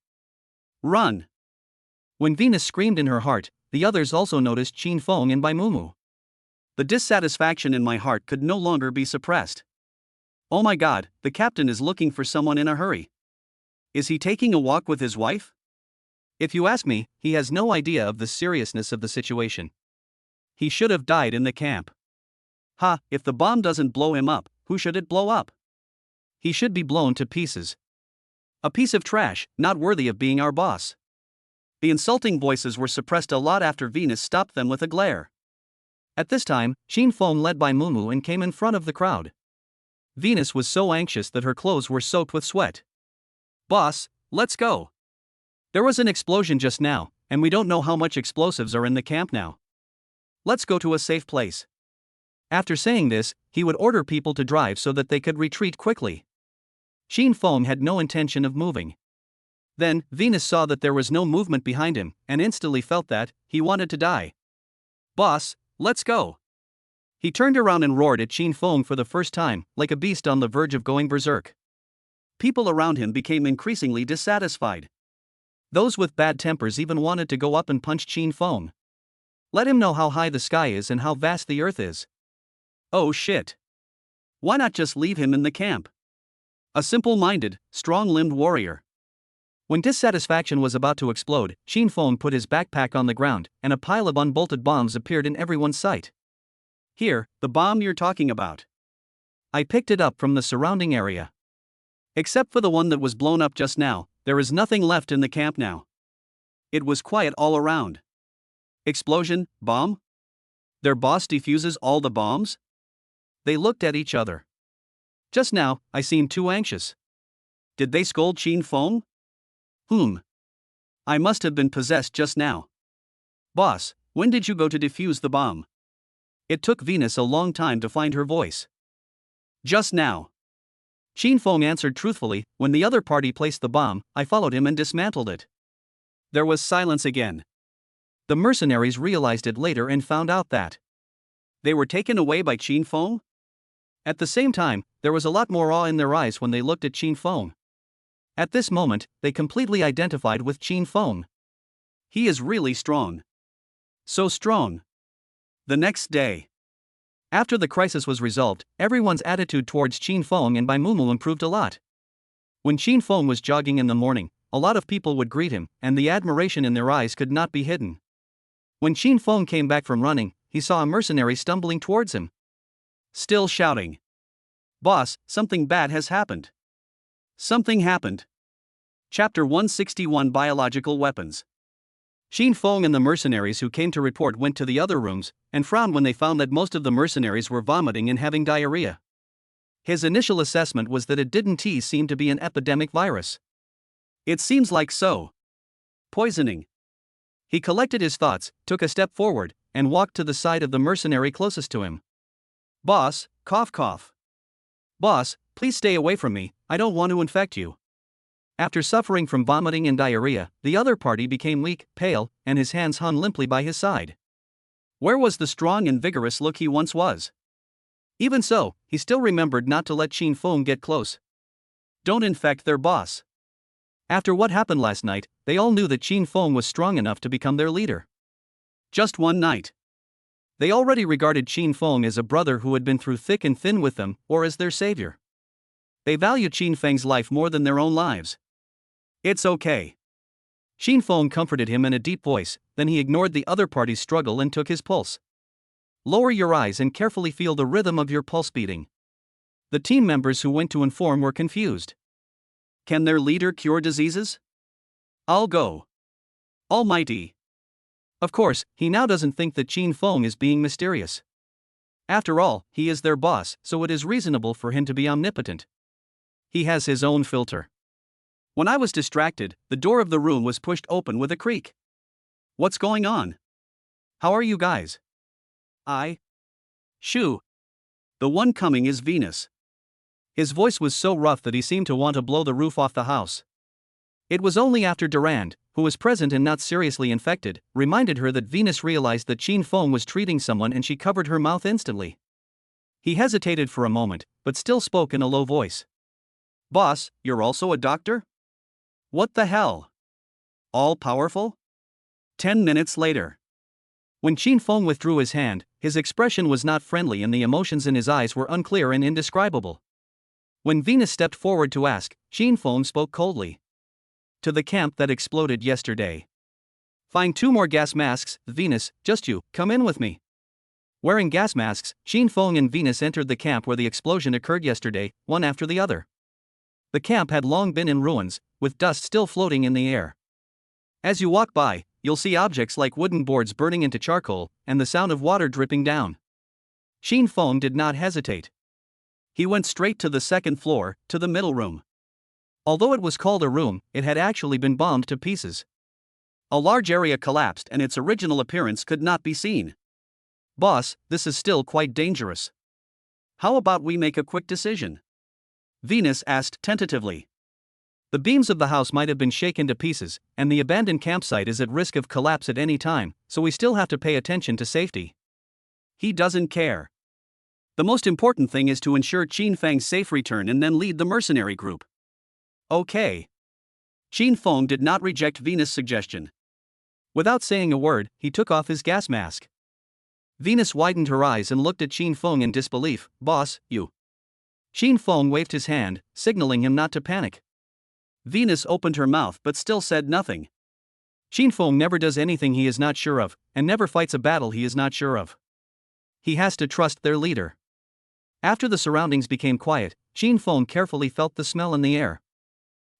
Run. When Venus screamed in her heart, the others also noticed Qin Feng and Bai Mumu. The dissatisfaction in my heart could no longer be suppressed. Oh my God, the captain is looking for someone in a hurry. Is he taking a walk with his wife? If you ask me, he has no idea of the seriousness of the situation. He should have died in the camp. Ha, if the bomb doesn't blow him up, who should it blow up? He should be blown to pieces. A piece of trash, not worthy of being our boss. The insulting voices were suppressed a lot after Venus stopped them with a glare. At this time, Qin Feng led by Mumu and came in front of the crowd. Venus was so anxious that her clothes were soaked with sweat. Boss, let's go. There was an explosion just now, and we don't know how much explosives are in the camp now. Let's go to a safe place. After saying this, he would order people to drive so that they could retreat quickly. Qin Feng had no intention of moving. Then, Venus saw that there was no movement behind him, and instantly felt that he wanted to die. Boss, let's go. He turned around and roared at Qin Feng for the first time, like a beast on the verge of going berserk. People around him became increasingly dissatisfied. Those with bad tempers even wanted to go up and punch Qin Feng. Let him know how high the sky is and how vast the earth is. Oh shit. Why not just leave him in the camp? A simple-minded, strong-limbed warrior. When dissatisfaction was about to explode, Qin Feng put his backpack on the ground, and a pile of unbolted bombs appeared in everyone's sight. Here, the bomb you're talking about. I picked it up from the surrounding area. Except for the one that was blown up just now, there is nothing left in the camp now. It was quiet all around. Explosion, bomb? Their boss defuses all the bombs? They looked at each other. Just now, I seemed too anxious. Did they scold Qin Feng? I must have been possessed just now. Boss, when did you go to defuse the bomb? It took Venus a long time to find her voice. Just now. Qin Feng answered truthfully, when the other party placed the bomb, I followed him and dismantled it. There was silence again. The mercenaries realized it later and found out that they were taken away by Qin Feng? At the same time, there was a lot more awe in their eyes when they looked at Qin Feng. At this moment, they completely identified with Qin Feng. He is really strong. So strong. The next day. After the crisis was resolved, everyone's attitude towards Qin Feng and Bai Mumu improved a lot. When Qin Feng was jogging in the morning, a lot of people would greet him, and the admiration in their eyes could not be hidden. When Qin Feng came back from running, he saw a mercenary stumbling towards him. Still shouting. Boss, something bad has happened. Something happened. Chapter 161 Biological Weapons. Qin Feng and the mercenaries who came to report went to the other rooms, and frowned when they found that most of the mercenaries were vomiting and having diarrhea. His initial assessment was that it didn't seem to be an epidemic virus. It seems like so. Poisoning. He collected his thoughts, took a step forward, and walked to the side of the mercenary closest to him. Boss, cough cough. Boss, please stay away from me, I don't want to infect you. After suffering from vomiting and diarrhea, the other party became weak, pale, and his hands hung limply by his side. Where was the strong and vigorous look he once was? Even so, he still remembered not to let Qin Feng get close. Don't infect their boss. After what happened last night, they all knew that Qin Feng was strong enough to become their leader. Just one night. They already regarded Qin Feng as a brother who had been through thick and thin with them, or as their savior. They valued Qin Feng's life more than their own lives. It's okay. Qin Feng comforted him in a deep voice, then he ignored the other party's struggle and took his pulse. Lower your eyes and carefully feel the rhythm of your pulse beating. The team members who went to inform were confused. Can their leader cure diseases? I'll go. Almighty. Of course, he now doesn't think that Qin Feng is being mysterious. After all, he is their boss, so it is reasonable for him to be omnipotent. He has his own filter. When I was distracted, the door of the room was pushed open with a creak. What's going on? How are you guys? Shoo. The one coming is Venus. His voice was so rough that he seemed to want to blow the roof off the house. It was only after Durand, who was present and not seriously infected, reminded her that Venus realized that Qin Feng was treating someone and she covered her mouth instantly. He hesitated for a moment, but still spoke in a low voice. Boss, you're also a doctor? What the hell? All powerful? 10 minutes later. When Qin Feng withdrew his hand, his expression was not friendly and the emotions in his eyes were unclear and indescribable. When Venus stepped forward to ask, Qin Feng spoke coldly. To the camp that exploded yesterday. Find 2 more gas masks, Venus, just you, come in with me. Wearing gas masks, Qin Feng and Venus entered the camp where the explosion occurred yesterday, one after the other. The camp had long been in ruins, with dust still floating in the air. As you walk by, you'll see objects like wooden boards burning into charcoal, and the sound of water dripping down. Qin Feng did not hesitate. He went straight to the second floor, to the middle room. Although it was called a room, it had actually been bombed to pieces. A large area collapsed and its original appearance could not be seen. Boss, this is still quite dangerous. How about we make a quick decision? Venus asked tentatively. The beams of the house might have been shaken to pieces, and the abandoned campsite is at risk of collapse at any time, so we still have to pay attention to safety. He doesn't care. The most important thing is to ensure Qin Feng's safe return and then lead the mercenary group. Okay. Qin Feng did not reject Venus' suggestion. Without saying a word, he took off his gas mask. Venus widened her eyes and looked at Qin Feng in disbelief. Boss, you. Qin Feng waved his hand, signaling him not to panic. Venus opened her mouth but still said nothing. Qin Feng never does anything he is not sure of, and never fights a battle he is not sure of. He has to trust their leader. After the surroundings became quiet, Qin Feng carefully felt the smell in the air.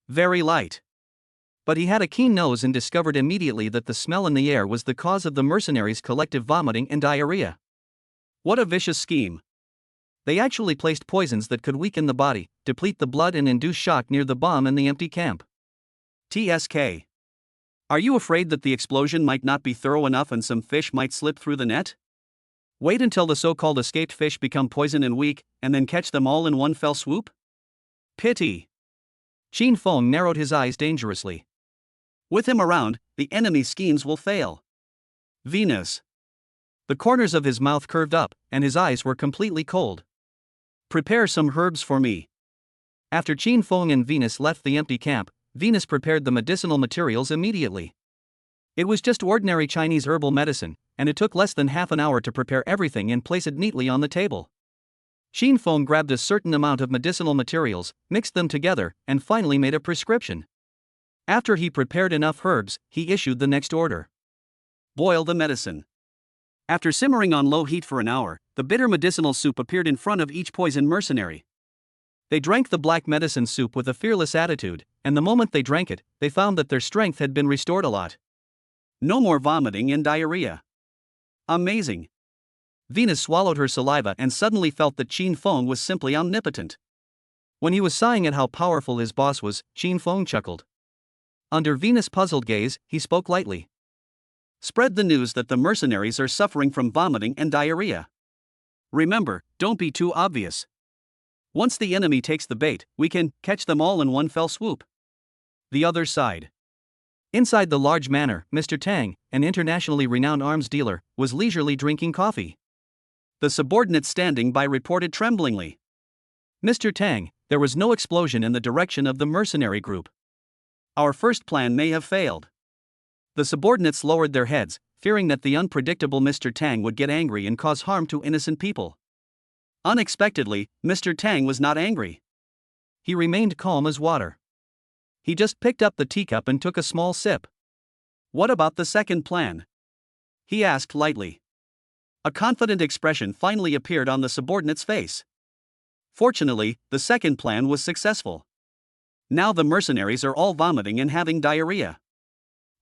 Very light. But he had a keen nose and discovered immediately that the smell in the air was the cause of the mercenaries' collective vomiting and diarrhea. What a vicious scheme. They actually placed poisons that could weaken the body, deplete the blood and induce shock near the bomb in the empty camp. TSK. Are you afraid that the explosion might not be thorough enough and some fish might slip through the net? Wait until the so-called escaped fish become poison and weak, and then catch them all in one fell swoop? Pity. Qin Feng narrowed his eyes dangerously. With him around, the enemy's schemes will fail. Venus. The corners of his mouth curved up, and his eyes were completely cold. Prepare some herbs for me. After Qin Feng and Venus left the empty camp, Venus prepared the medicinal materials immediately. It was just ordinary Chinese herbal medicine, and it took less than half an hour to prepare everything and place it neatly on the table. Qin Feng grabbed a certain amount of medicinal materials, mixed them together, and finally made a prescription. After he prepared enough herbs, he issued the next order. Boil the medicine. After simmering on low heat for an hour, the bitter medicinal soup appeared in front of each poisoned mercenary. They drank the black medicine soup with a fearless attitude, and the moment they drank it, they found that their strength had been restored a lot. No more vomiting and diarrhea. Amazing. Venus swallowed her saliva and suddenly felt that Qin Feng was simply omnipotent. When he was sighing at how powerful his boss was, Qin Feng chuckled. Under Venus' puzzled gaze, he spoke lightly. Spread the news that the mercenaries are suffering from vomiting and diarrhea. Remember, Don't be too obvious. Once the enemy takes the bait, we can catch them all in one fell swoop. The other side. Inside the large manor, Mr. Tang, an internationally renowned arms dealer, was leisurely drinking coffee. The subordinates standing by reported tremblingly. Mr. Tang, there was no explosion in the direction of the mercenary group. Our first plan may have failed. The subordinates lowered their heads, fearing that the unpredictable Mr. Tang would get angry and cause harm to innocent people. Unexpectedly, Mr. Tang was not angry. He remained calm as water. He just picked up the teacup and took a small sip. What about the second plan? He asked lightly. A confident expression finally appeared on the subordinate's face. Fortunately, the second plan was successful. Now the mercenaries are all vomiting and having diarrhea.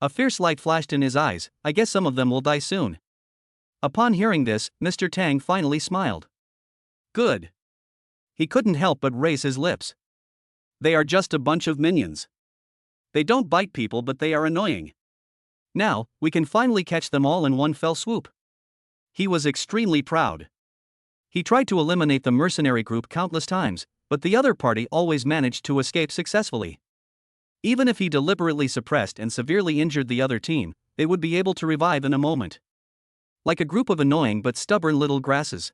A fierce light flashed in his eyes. I guess some of them will die soon. Upon hearing this, Mr. Tang finally smiled. Good. He couldn't help but raise his lips. They are just a bunch of minions. They don't bite people, but they are annoying. Now, we can finally catch them all in one fell swoop. He was extremely proud. He tried to eliminate the mercenary group countless times, but the other party always managed to escape successfully. Even if he deliberately suppressed and severely injured the other team, they would be able to revive in a moment. Like a group of annoying but stubborn little grasses.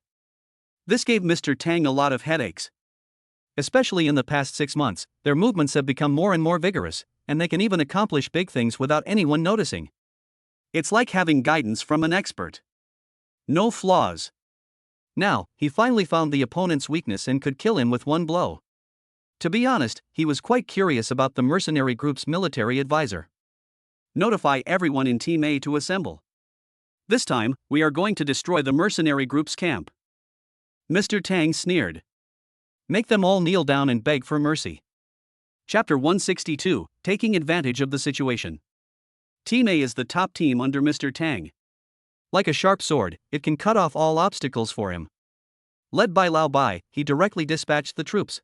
This gave Mr. Tang a lot of headaches. Especially in the past 6 months, their movements have become more and more vigorous, and they can even accomplish big things without anyone noticing. It's like having guidance from an expert. No flaws. Now, he finally found the opponent's weakness and could kill him with one blow. To be honest, he was quite curious about the mercenary group's military advisor. Notify everyone in Team A to assemble. This time, we are going to destroy the mercenary group's camp. Mr. Tang sneered. Make them all kneel down and beg for mercy. Chapter 162, Taking Advantage of the Situation. Team A is the top team under Mr. Tang. Like a sharp sword, it can cut off all obstacles for him. Led by Lao Bai, he directly dispatched the troops.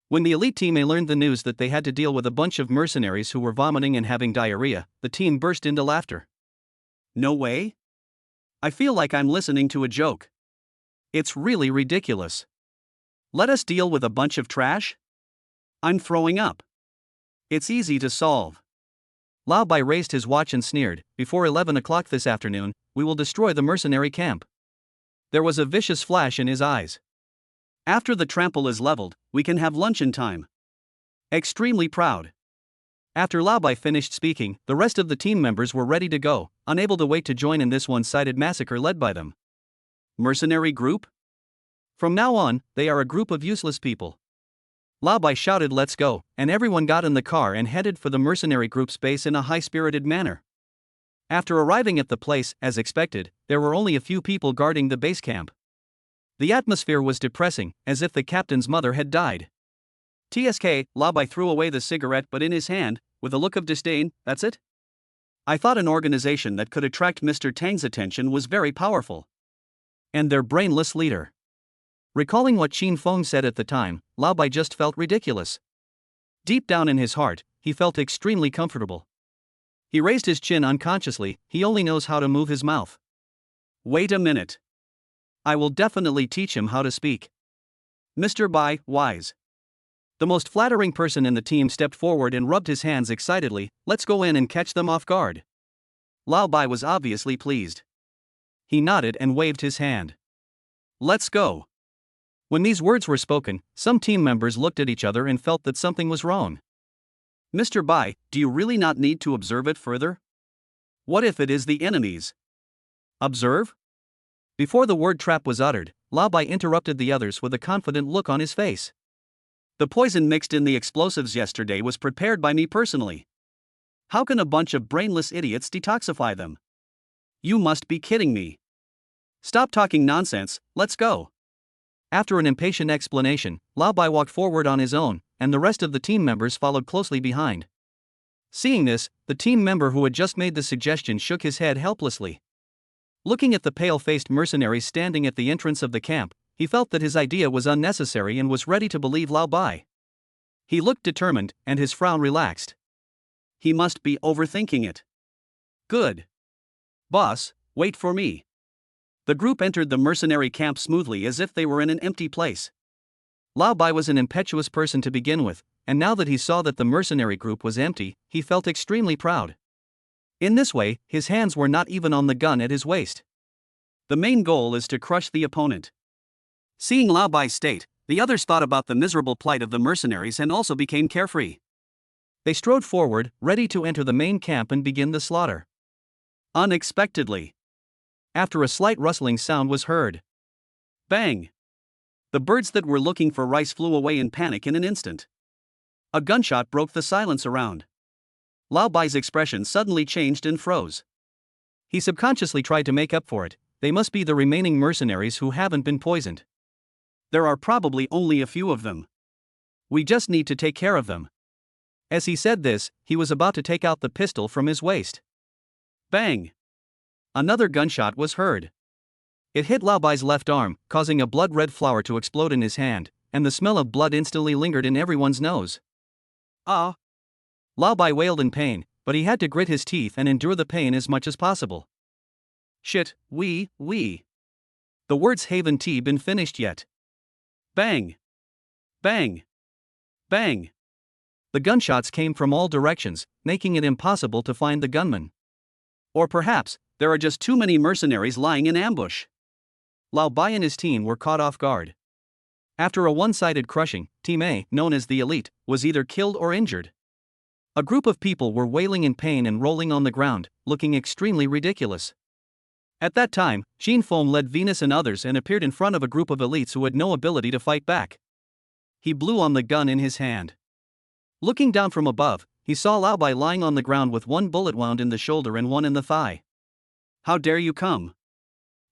When the elite team A learned the news that they had to deal with a bunch of mercenaries who were vomiting and having diarrhea, the team burst into laughter. No way? I feel like I'm listening to a joke. It's really ridiculous. Let us deal with a bunch of trash? I'm throwing up. It's easy to solve. Lao Bai raised his watch and sneered, before 11 o'clock this afternoon, we will destroy the mercenary camp. There was a vicious flash in his eyes. After the trample is leveled, we can have luncheon time. Extremely proud. After Lao Bai finished speaking, the rest of the team members were ready to go, unable to wait to join in this one-sided massacre led by them. Mercenary group? From now on, they are a group of useless people. Lao Bai shouted, "Let's go," and everyone got in the car and headed for the mercenary group's base in a high-spirited manner. After arriving at the place, as expected, there were only a few people guarding the base camp. The atmosphere was depressing, as if the captain's mother had died. TSK, Lao Bai threw away the cigarette but in his hand, with a look of disdain, that's it? I thought an organization that could attract Mr. Tang's attention was very powerful. And their brainless leader. Recalling what Qin Feng said at the time, Lao Bai just felt ridiculous. Deep down in his heart, he felt extremely comfortable. He raised his chin unconsciously, he only knows how to move his mouth. Wait a minute. I will definitely teach him how to speak. Mr. Bai, wise. The most flattering person in the team stepped forward and rubbed his hands excitedly. Let's go in and catch them off guard. Lao Bai was obviously pleased. He nodded and waved his hand. Let's go. When these words were spoken, some team members looked at each other and felt that something was wrong. Mr. Bai, do you really not need to observe it further? What if it is the enemies? Observe? Before the word trap was uttered, Lao Bai interrupted the others with a confident look on his face. The poison mixed in the explosives yesterday was prepared by me personally. How can a bunch of brainless idiots detoxify them? You must be kidding me. Stop talking nonsense, let's go. After an impatient explanation, Lao Bai walked forward on his own, and the rest of the team members followed closely behind. Seeing this, the team member who had just made the suggestion shook his head helplessly. Looking at the pale-faced mercenaries standing at the entrance of the camp, he felt that his idea was unnecessary and was ready to believe Lao Bai. He looked determined, and his frown relaxed. He must be overthinking it. Good. Boss, wait for me. The group entered the mercenary camp smoothly as if they were in an empty place. Lao Bai was an impetuous person to begin with, and now that he saw that the mercenary group was empty, he felt extremely proud. In this way, his hands were not even on the gun at his waist. The main goal is to crush the opponent. Seeing Lao Bai's state, the others thought about the miserable plight of the mercenaries and also became carefree. They strode forward, ready to enter the main camp and begin the slaughter. Unexpectedly, after a slight rustling sound was heard. Bang! The birds that were looking for rice flew away in panic in an instant. A gunshot broke the silence around. Lao Bai's expression suddenly changed and froze. He subconsciously tried to make up for it. They must be the remaining mercenaries who haven't been poisoned. There are probably only a few of them. We just need to take care of them. As he said this, he was about to take out the pistol from his waist. Bang! Another gunshot was heard. It hit Lao Bai's left arm, causing a blood-red flower to explode in his hand, and the smell of blood instantly lingered in everyone's nose. Ah! Lao Bai wailed in pain, but he had to grit his teeth and endure the pain as much as possible. Shit, we. The words haven't been finished yet. Bang! Bang! Bang! The gunshots came from all directions, making it impossible to find the gunman. Or perhaps, there are just too many mercenaries lying in ambush. Lao Bai and his team were caught off guard. After a one-sided crushing, Team A, known as the Elite, was either killed or injured. A group of people were wailing in pain and rolling on the ground, looking extremely ridiculous. At that time, Xin Feng led Venus and others and appeared in front of a group of elites who had no ability to fight back. He blew on the gun in his hand. Looking down from above, he saw Lao Bai lying on the ground with one bullet wound in the shoulder and one in the thigh. How dare you come?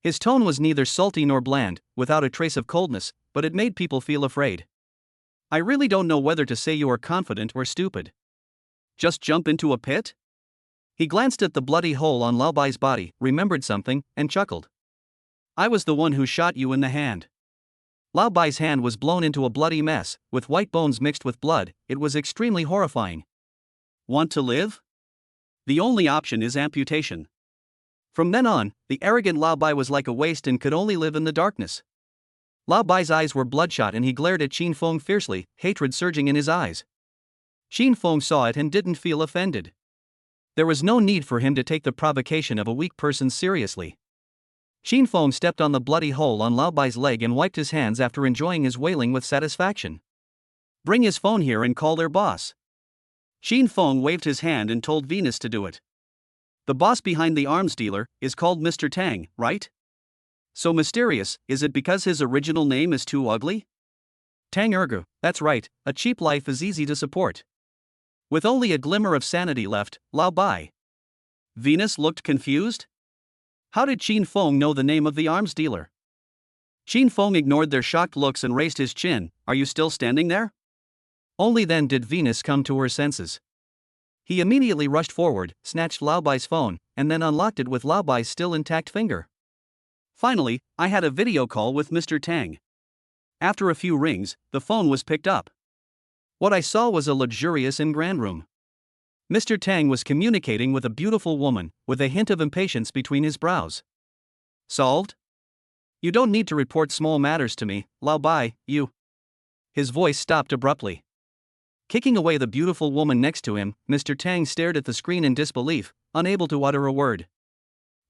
His tone was neither salty nor bland, without a trace of coldness, but it made people feel afraid. I really don't know whether to say you are confident or stupid. Just jump into a pit? He glanced at the bloody hole on Lao Bai's body, remembered something, and chuckled. I was the one who shot you in the hand. Lao Bai's hand was blown into a bloody mess, with white bones mixed with blood. It was extremely horrifying. Want to live? The only option is amputation. From then on, the arrogant Lao Bai was like a waste and could only live in the darkness. Lao Bai's eyes were bloodshot and he glared at Xin Feng fiercely, hatred surging in his eyes. Xin Feng saw it and didn't feel offended. There was no need for him to take the provocation of a weak person seriously. Xin Feng stepped on the bloody hole on Lao Bai's leg and wiped his hands after enjoying his wailing with satisfaction. Bring his phone here and call their boss. Xin Feng waved his hand and told Venus to do it. The boss behind the arms dealer is called Mr. Tang, right? So mysterious, is it because his original name is too ugly? Tang Ergu, that's right, a cheap life is easy to support. With only a glimmer of sanity left, Lao Bai. Venus looked confused. How did Xin Feng know the name of the arms dealer? Xin Feng ignored their shocked looks and raised his chin. Are you still standing there? Only then did Venus come to her senses. He immediately rushed forward, snatched Lao Bai's phone, and then unlocked it with Lao Bai's still intact finger. Finally, I had a video call with Mr. Tang. After a few rings, the phone was picked up. What I saw was a luxurious and grand room. Mr. Tang was communicating with a beautiful woman, with a hint of impatience between his brows. Solved? You don't need to report small matters to me, Lao Bai, you. His voice stopped abruptly. Kicking away the beautiful woman next to him, Mr. Tang stared at the screen in disbelief, unable to utter a word.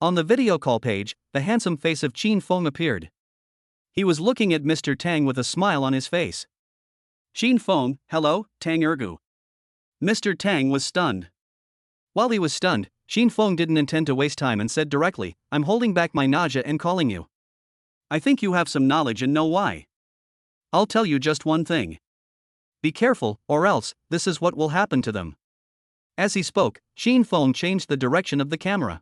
On the video call page, the handsome face of Xin Feng appeared. He was looking at Mr. Tang with a smile on his face. Xin Feng, hello, Tang Ergu. Mr. Tang was stunned. While he was stunned, Xin Feng didn't intend to waste time and said directly, I'm holding back my nausea and calling you. I think you have some knowledge and know why. I'll tell you just one thing. Be careful, or else, this is what will happen to them. As he spoke, Xin Feng changed the direction of the camera.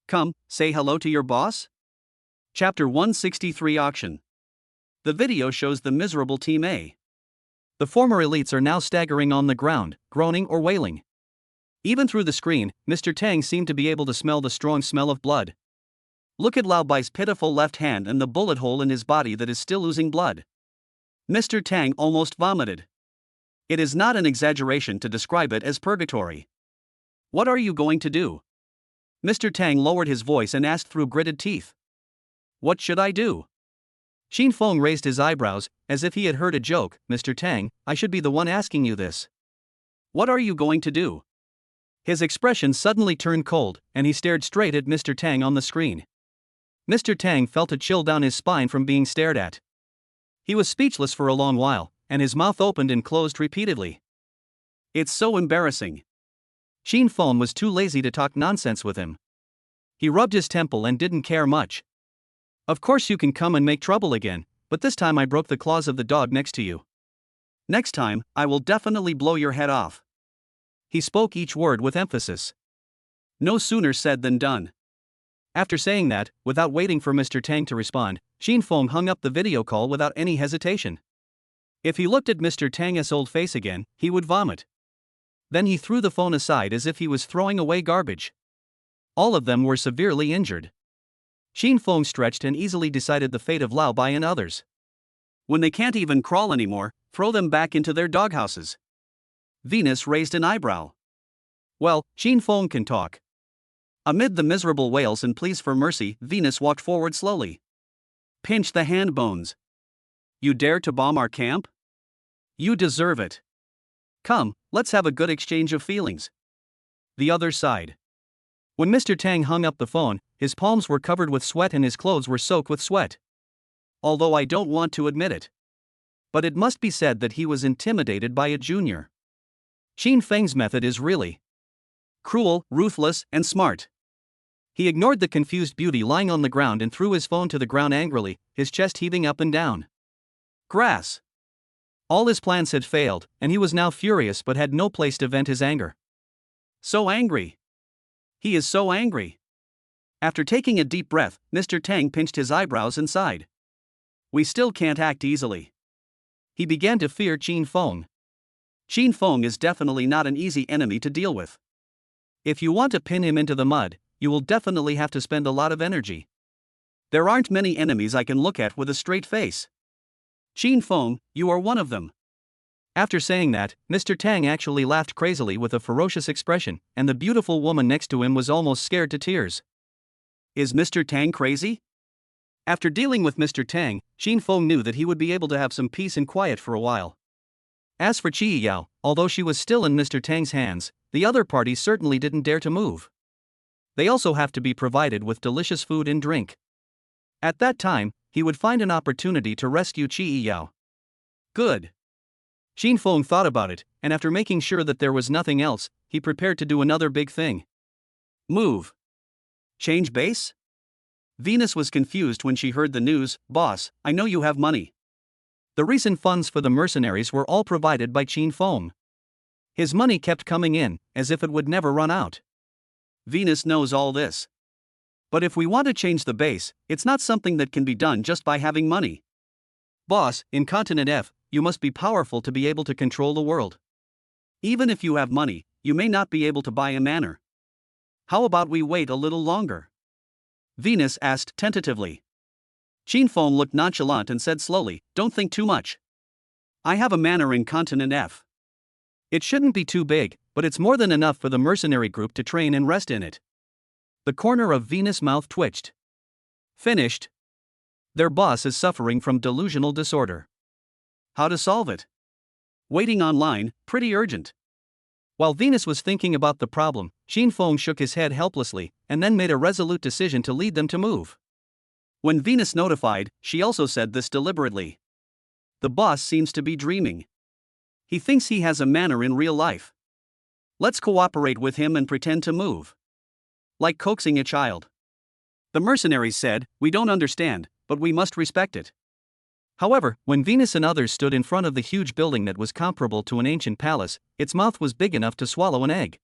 Come, say hello to your boss? Chapter 163 Auction. The video shows the miserable Team A. The former elites are now staggering on the ground, groaning or wailing. Even through the screen, Mr. Tang seemed to be able to smell the strong smell of blood. Look at Lao Bai's pitiful left hand and the bullet hole in his body that is still oozing blood. Mr. Tang almost vomited. It is not an exaggeration to describe it as purgatory. What are you going to do? Mr. Tang lowered his voice and asked through gritted teeth. What should I do? Xin Feng raised his eyebrows, as if he had heard a joke. Mr. Tang, I should be the one asking you this. What are you going to do? His expression suddenly turned cold, and he stared straight at Mr. Tang on the screen. Mr. Tang felt a chill down his spine from being stared at. He was speechless for a long while, and his mouth opened and closed repeatedly. It's so embarrassing. Xin Feng was too lazy to talk nonsense with him. He rubbed his temple and didn't care much. Of course you can come and make trouble again, but this time I broke the claws of the dog next to you. Next time, I will definitely blow your head off. He spoke each word with emphasis. No sooner said than done. After saying that, without waiting for Mr. Tang to respond, Xin Feng hung up the video call without any hesitation. If he looked at Mr. Tang's old face again, he would vomit. Then he threw the phone aside as if he was throwing away garbage. All of them were severely injured. Xin Feng stretched and easily decided the fate of Lao Bai and others. When they can't even crawl anymore, throw them back into their doghouses. Venus raised an eyebrow. Well, Xin Feng can talk. Amid the miserable wails and pleas for mercy, Venus walked forward slowly. Pinch the hand bones. You dare to bomb our camp? You deserve it. Come, let's have a good exchange of feelings. The other side. When Mr. Tang hung up the phone, his palms were covered with sweat and his clothes were soaked with sweat. Although I don't want to admit it. But it must be said that he was intimidated by a junior. Xin Feng's method is really cruel, ruthless, and smart. He ignored the confused beauty lying on the ground and threw his phone to the ground angrily, his chest heaving up and down. Grass. All his plans had failed, and he was now furious but had no place to vent his anger. So angry. He is so angry. After taking a deep breath, Mr. Tang pinched his eyebrows and sighed. We still can't act easily. He began to fear Xin Feng. Xin Feng is definitely not an easy enemy to deal with. If you want to pin him into the mud, you will definitely have to spend a lot of energy. There aren't many enemies I can look at with a straight face. Xin Feng, you are one of them. After saying that, Mr. Tang actually laughed crazily with a ferocious expression, and the beautiful woman next to him was almost scared to tears. Is Mr. Tang crazy? After dealing with Mr. Tang, Xin Feng knew that he would be able to have some peace and quiet for a while. As for Qi Yao, although she was still in Mr. Tang's hands, the other parties certainly didn't dare to move. They also have to be provided with delicious food and drink. At that time, he would find an opportunity to rescue Qi Yao. Good. Xin Feng thought about it, and after making sure that there was nothing else, he prepared to do another big thing. Move. Change base? Venus was confused when she heard the news. Boss, I know you have money. The recent funds for the mercenaries were all provided by Xin Feng. His money kept coming in, as if it would never run out. Venus knows all this. But if we want to change the base, it's not something that can be done just by having money. Boss, in Continent F, you must be powerful to be able to control the world. Even if you have money, you may not be able to buy a manor. How about we wait a little longer? Venus asked tentatively. Xin Feng looked nonchalant and said slowly, don't think too much. I have a manor in Continent F. It shouldn't be too big, but it's more than enough for the mercenary group to train and rest in it. The corner of Venus' mouth twitched. Finished. Their boss is suffering from delusional disorder. How to solve it? Waiting online, pretty urgent. While Venus was thinking about the problem, Xin Feng shook his head helplessly, and then made a resolute decision to lead them to move. When Venus notified, she also said this deliberately. The boss seems to be dreaming. He thinks he has a manor in real life. Let's cooperate with him and pretend to move. Like coaxing a child. The mercenaries said, we don't understand, but we must respect it. However, when Venus and others stood in front of the huge building that was comparable to an ancient palace, its mouth was big enough to swallow an egg.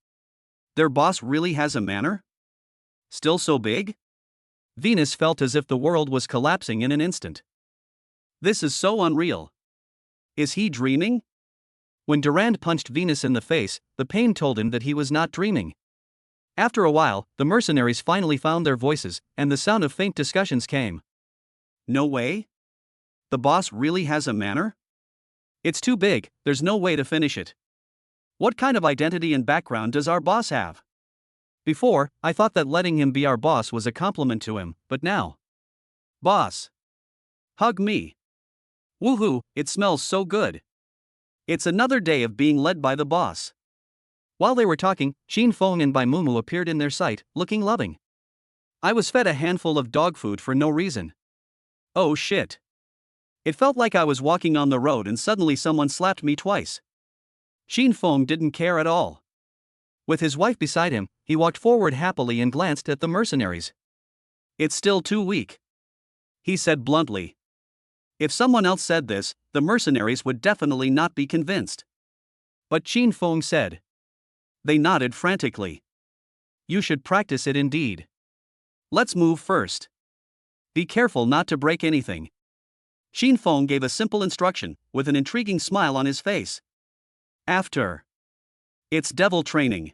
Their boss really has a manor? Still so big? Venus felt as if the world was collapsing in an instant. This is so unreal. Is he dreaming? When Durand punched Venus in the face, the pain told him that he was not dreaming. After a while, the mercenaries finally found their voices, and the sound of faint discussions came. No way? The boss really has a manor? It's too big, there's no way to finish it. What kind of identity and background does our boss have? Before, I thought that letting him be our boss was a compliment to him, but now. Boss. Hug me. Woohoo, it smells so good. It's another day of being led by the boss. While they were talking, Xin Feng and Bai Mumu appeared in their sight, looking loving. I was fed a handful of dog food for no reason. Oh shit. It felt like I was walking on the road and suddenly someone slapped me twice. Xin Feng didn't care at all. With his wife beside him, he walked forward happily and glanced at the mercenaries. It's still too weak, he said bluntly. If someone else said this, the mercenaries would definitely not be convinced. But Xin Feng said. They nodded frantically. You should practice it indeed. Let's move first. Be careful not to break anything. Xin Feng gave a simple instruction, with an intriguing smile on his face. After. It's devil training.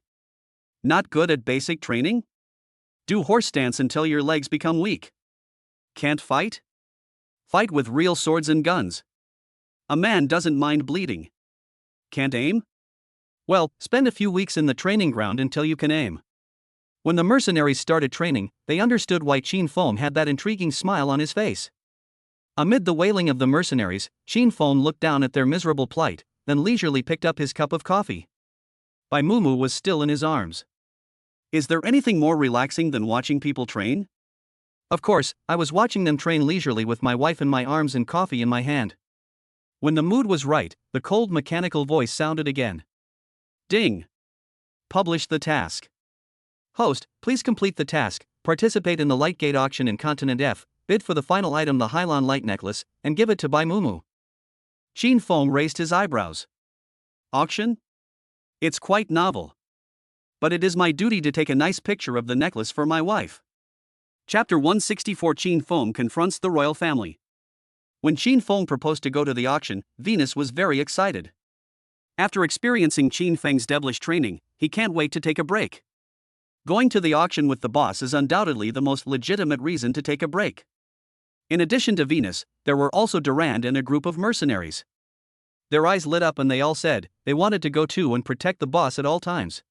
Not good at basic training? Do horse dance until your legs become weak. Can't fight? Fight with real swords and guns. A man doesn't mind bleeding. Can't aim? Well, spend a few weeks in the training ground until you can aim. When the mercenaries started training, they understood why Xin Feng had that intriguing smile on his face. Amid the wailing of the mercenaries, Xin Feng looked down at their miserable plight, then leisurely picked up his cup of coffee. Bai Mumu was still in his arms. Is there anything more relaxing than watching people train? Of course, I was watching them train leisurely with my wife in my arms and coffee in my hand. When the mood was right, the cold mechanical voice sounded again. Ding! Publish the task. Host, please complete the task, participate in the light gate auction in Continent F, bid for the final item, the Hylon light necklace, and give it to Bai Mumu. Xin Feng raised his eyebrows. Auction? It's quite novel. But it is my duty to take a nice picture of the necklace for my wife. Chapter 164. Xin Feng confronts the royal family. When Xin Feng proposed to go to the auction, Venus was very excited. After experiencing Xin Feng's devilish training, he can't wait to take a break. Going to the auction with the boss is undoubtedly the most legitimate reason to take a break. In addition to Venus, there were also Durand and a group of mercenaries. Their eyes lit up and they all said they wanted to go too and protect the boss at all times.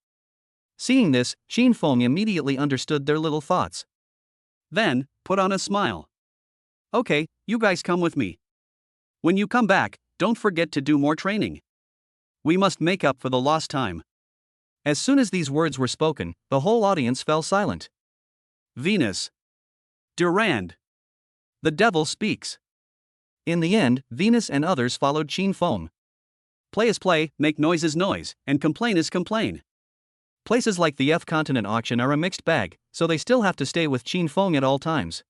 Seeing this, Xin Feng immediately understood their little thoughts. Then, put on a smile. Okay, you guys come with me. When you come back, don't forget to do more training. We must make up for the lost time. As soon as these words were spoken, the whole audience fell silent. Venus. Durand. The devil speaks. In the end, Venus and others followed Xin Feng. Play is play, make noise is noise, and complain is complain. Places like the F Continent auction are a mixed bag, so they still have to stay with Xin Feng at all times.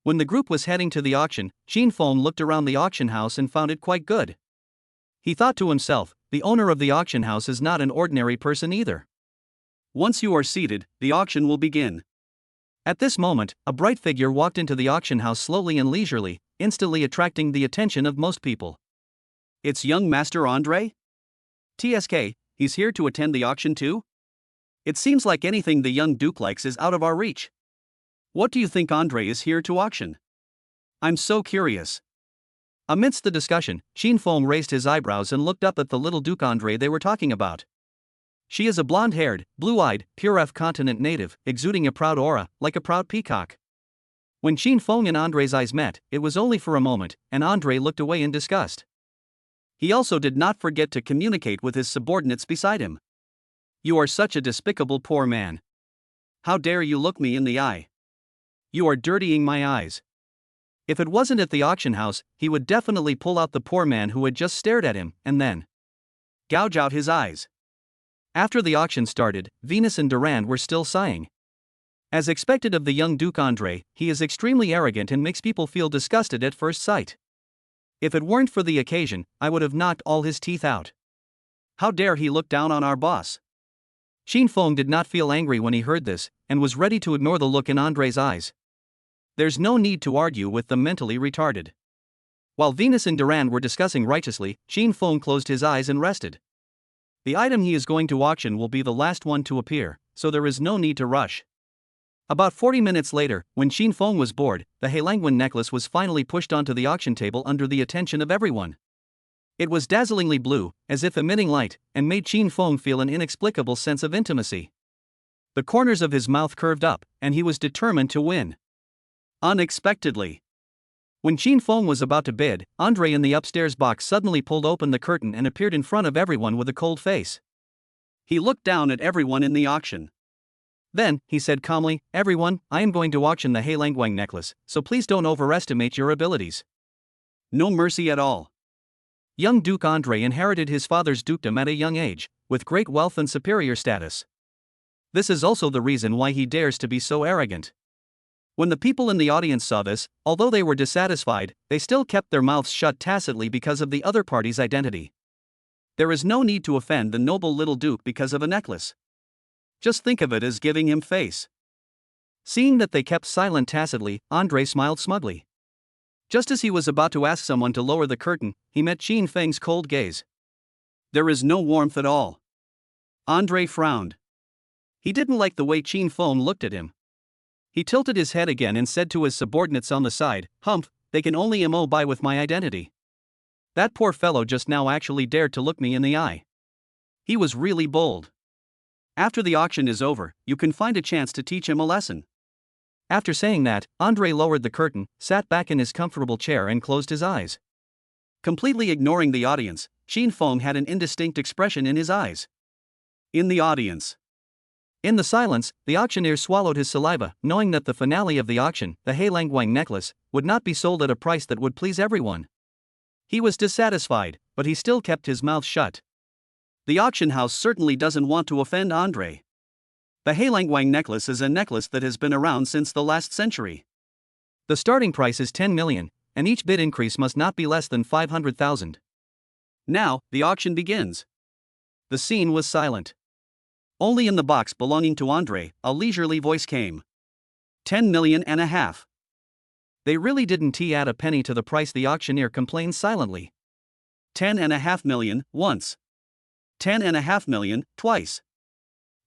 When the group was heading to the auction, Xin Feng looked around the auction house and found it quite good. He thought to himself, the owner of the auction house is not an ordinary person either. Once you are seated, the auction will begin. At this moment, a bright figure walked into the auction house slowly and leisurely, instantly attracting the attention of most people. It's young Master Andre? TSK, he's here to attend the auction too? It seems like anything the young Duke likes is out of our reach. What do you think Andre is here to auction? I'm so curious. Amidst the discussion, Xin Feng raised his eyebrows and looked up at the little Duke Andre they were talking about. She is a blonde-haired, blue-eyed, pure F Continent native, exuding a proud aura, like a proud peacock. When Xin Feng and Andre's eyes met, it was only for a moment, and Andre looked away in disgust. He also did not forget to communicate with his subordinates beside him. You are such a despicable poor man. How dare you look me in the eye? You are dirtying my eyes. If it wasn't at the auction house, he would definitely pull out the poor man who had just stared at him, and then gouge out his eyes. After the auction started, Venus and Durand were still sighing. As expected of the young Duke Andre, he is extremely arrogant and makes people feel disgusted at first sight. If it weren't for the occasion, I would have knocked all his teeth out. How dare he look down on our boss? Xin Feng did not feel angry when he heard this, and was ready to ignore the look in Andre's eyes. There's no need to argue with the mentally retarded. While Venus and Durand were discussing righteously, Xin Feng closed his eyes and rested. The item he is going to auction will be the last one to appear, so there is no need to rush. About 40 minutes later, when Xin Feng was bored, the Heilangwen necklace was finally pushed onto the auction table under the attention of everyone. It was dazzlingly blue, as if emitting light, and made Xin Feng feel an inexplicable sense of intimacy. The corners of his mouth curved up, and he was determined to win. Unexpectedly, When Qin Feng was about to bid, Andre in the upstairs box suddenly pulled open the curtain and appeared in front of everyone with a cold face. He looked down at everyone in the auction. Then, he said calmly, "Everyone, I am going to auction the Heilangwang necklace, so please don't overestimate your abilities. No mercy at all." Young Duke Andre inherited his father's dukedom at a young age, with great wealth and superior status. This is also the reason why he dares to be so arrogant. When the people in the audience saw this, although they were dissatisfied, they still kept their mouths shut tacitly because of the other party's identity. There is no need to offend the noble little duke because of a necklace. Just think of it as giving him face. Seeing that they kept silent tacitly, Andre smiled smugly. Just as he was about to ask someone to lower the curtain, he met Qin Feng's cold gaze. There is no warmth at all. Andre frowned. He didn't like the way Qin Feng looked at him. He tilted his head again and said to his subordinates on the side, "Humph, they can only mo by with my identity. That poor fellow just now actually dared to look me in the eye. He was really bold. After the auction is over, you can find a chance to teach him a lesson." After saying that, Andre lowered the curtain, sat back in his comfortable chair and closed his eyes. Completely ignoring the audience, Qin Feng had an indistinct expression in his eyes. In the audience. In the silence, the auctioneer swallowed his saliva, knowing that the finale of the auction, the Heilangwang necklace, would not be sold at a price that would please everyone. He was dissatisfied, but he still kept his mouth shut. The auction house certainly doesn't want to offend Andre. The Heilangwang necklace is a necklace that has been around since the last century. The starting price is 10 million, and each bid increase must not be less than 500,000. Now, the auction begins. The scene was silent. Only in the box belonging to Andre, a leisurely voice came. 10 million and a half. They really didn't add a penny to the price. The auctioneer complained silently. 10.5 million, once. 10.5 million, twice.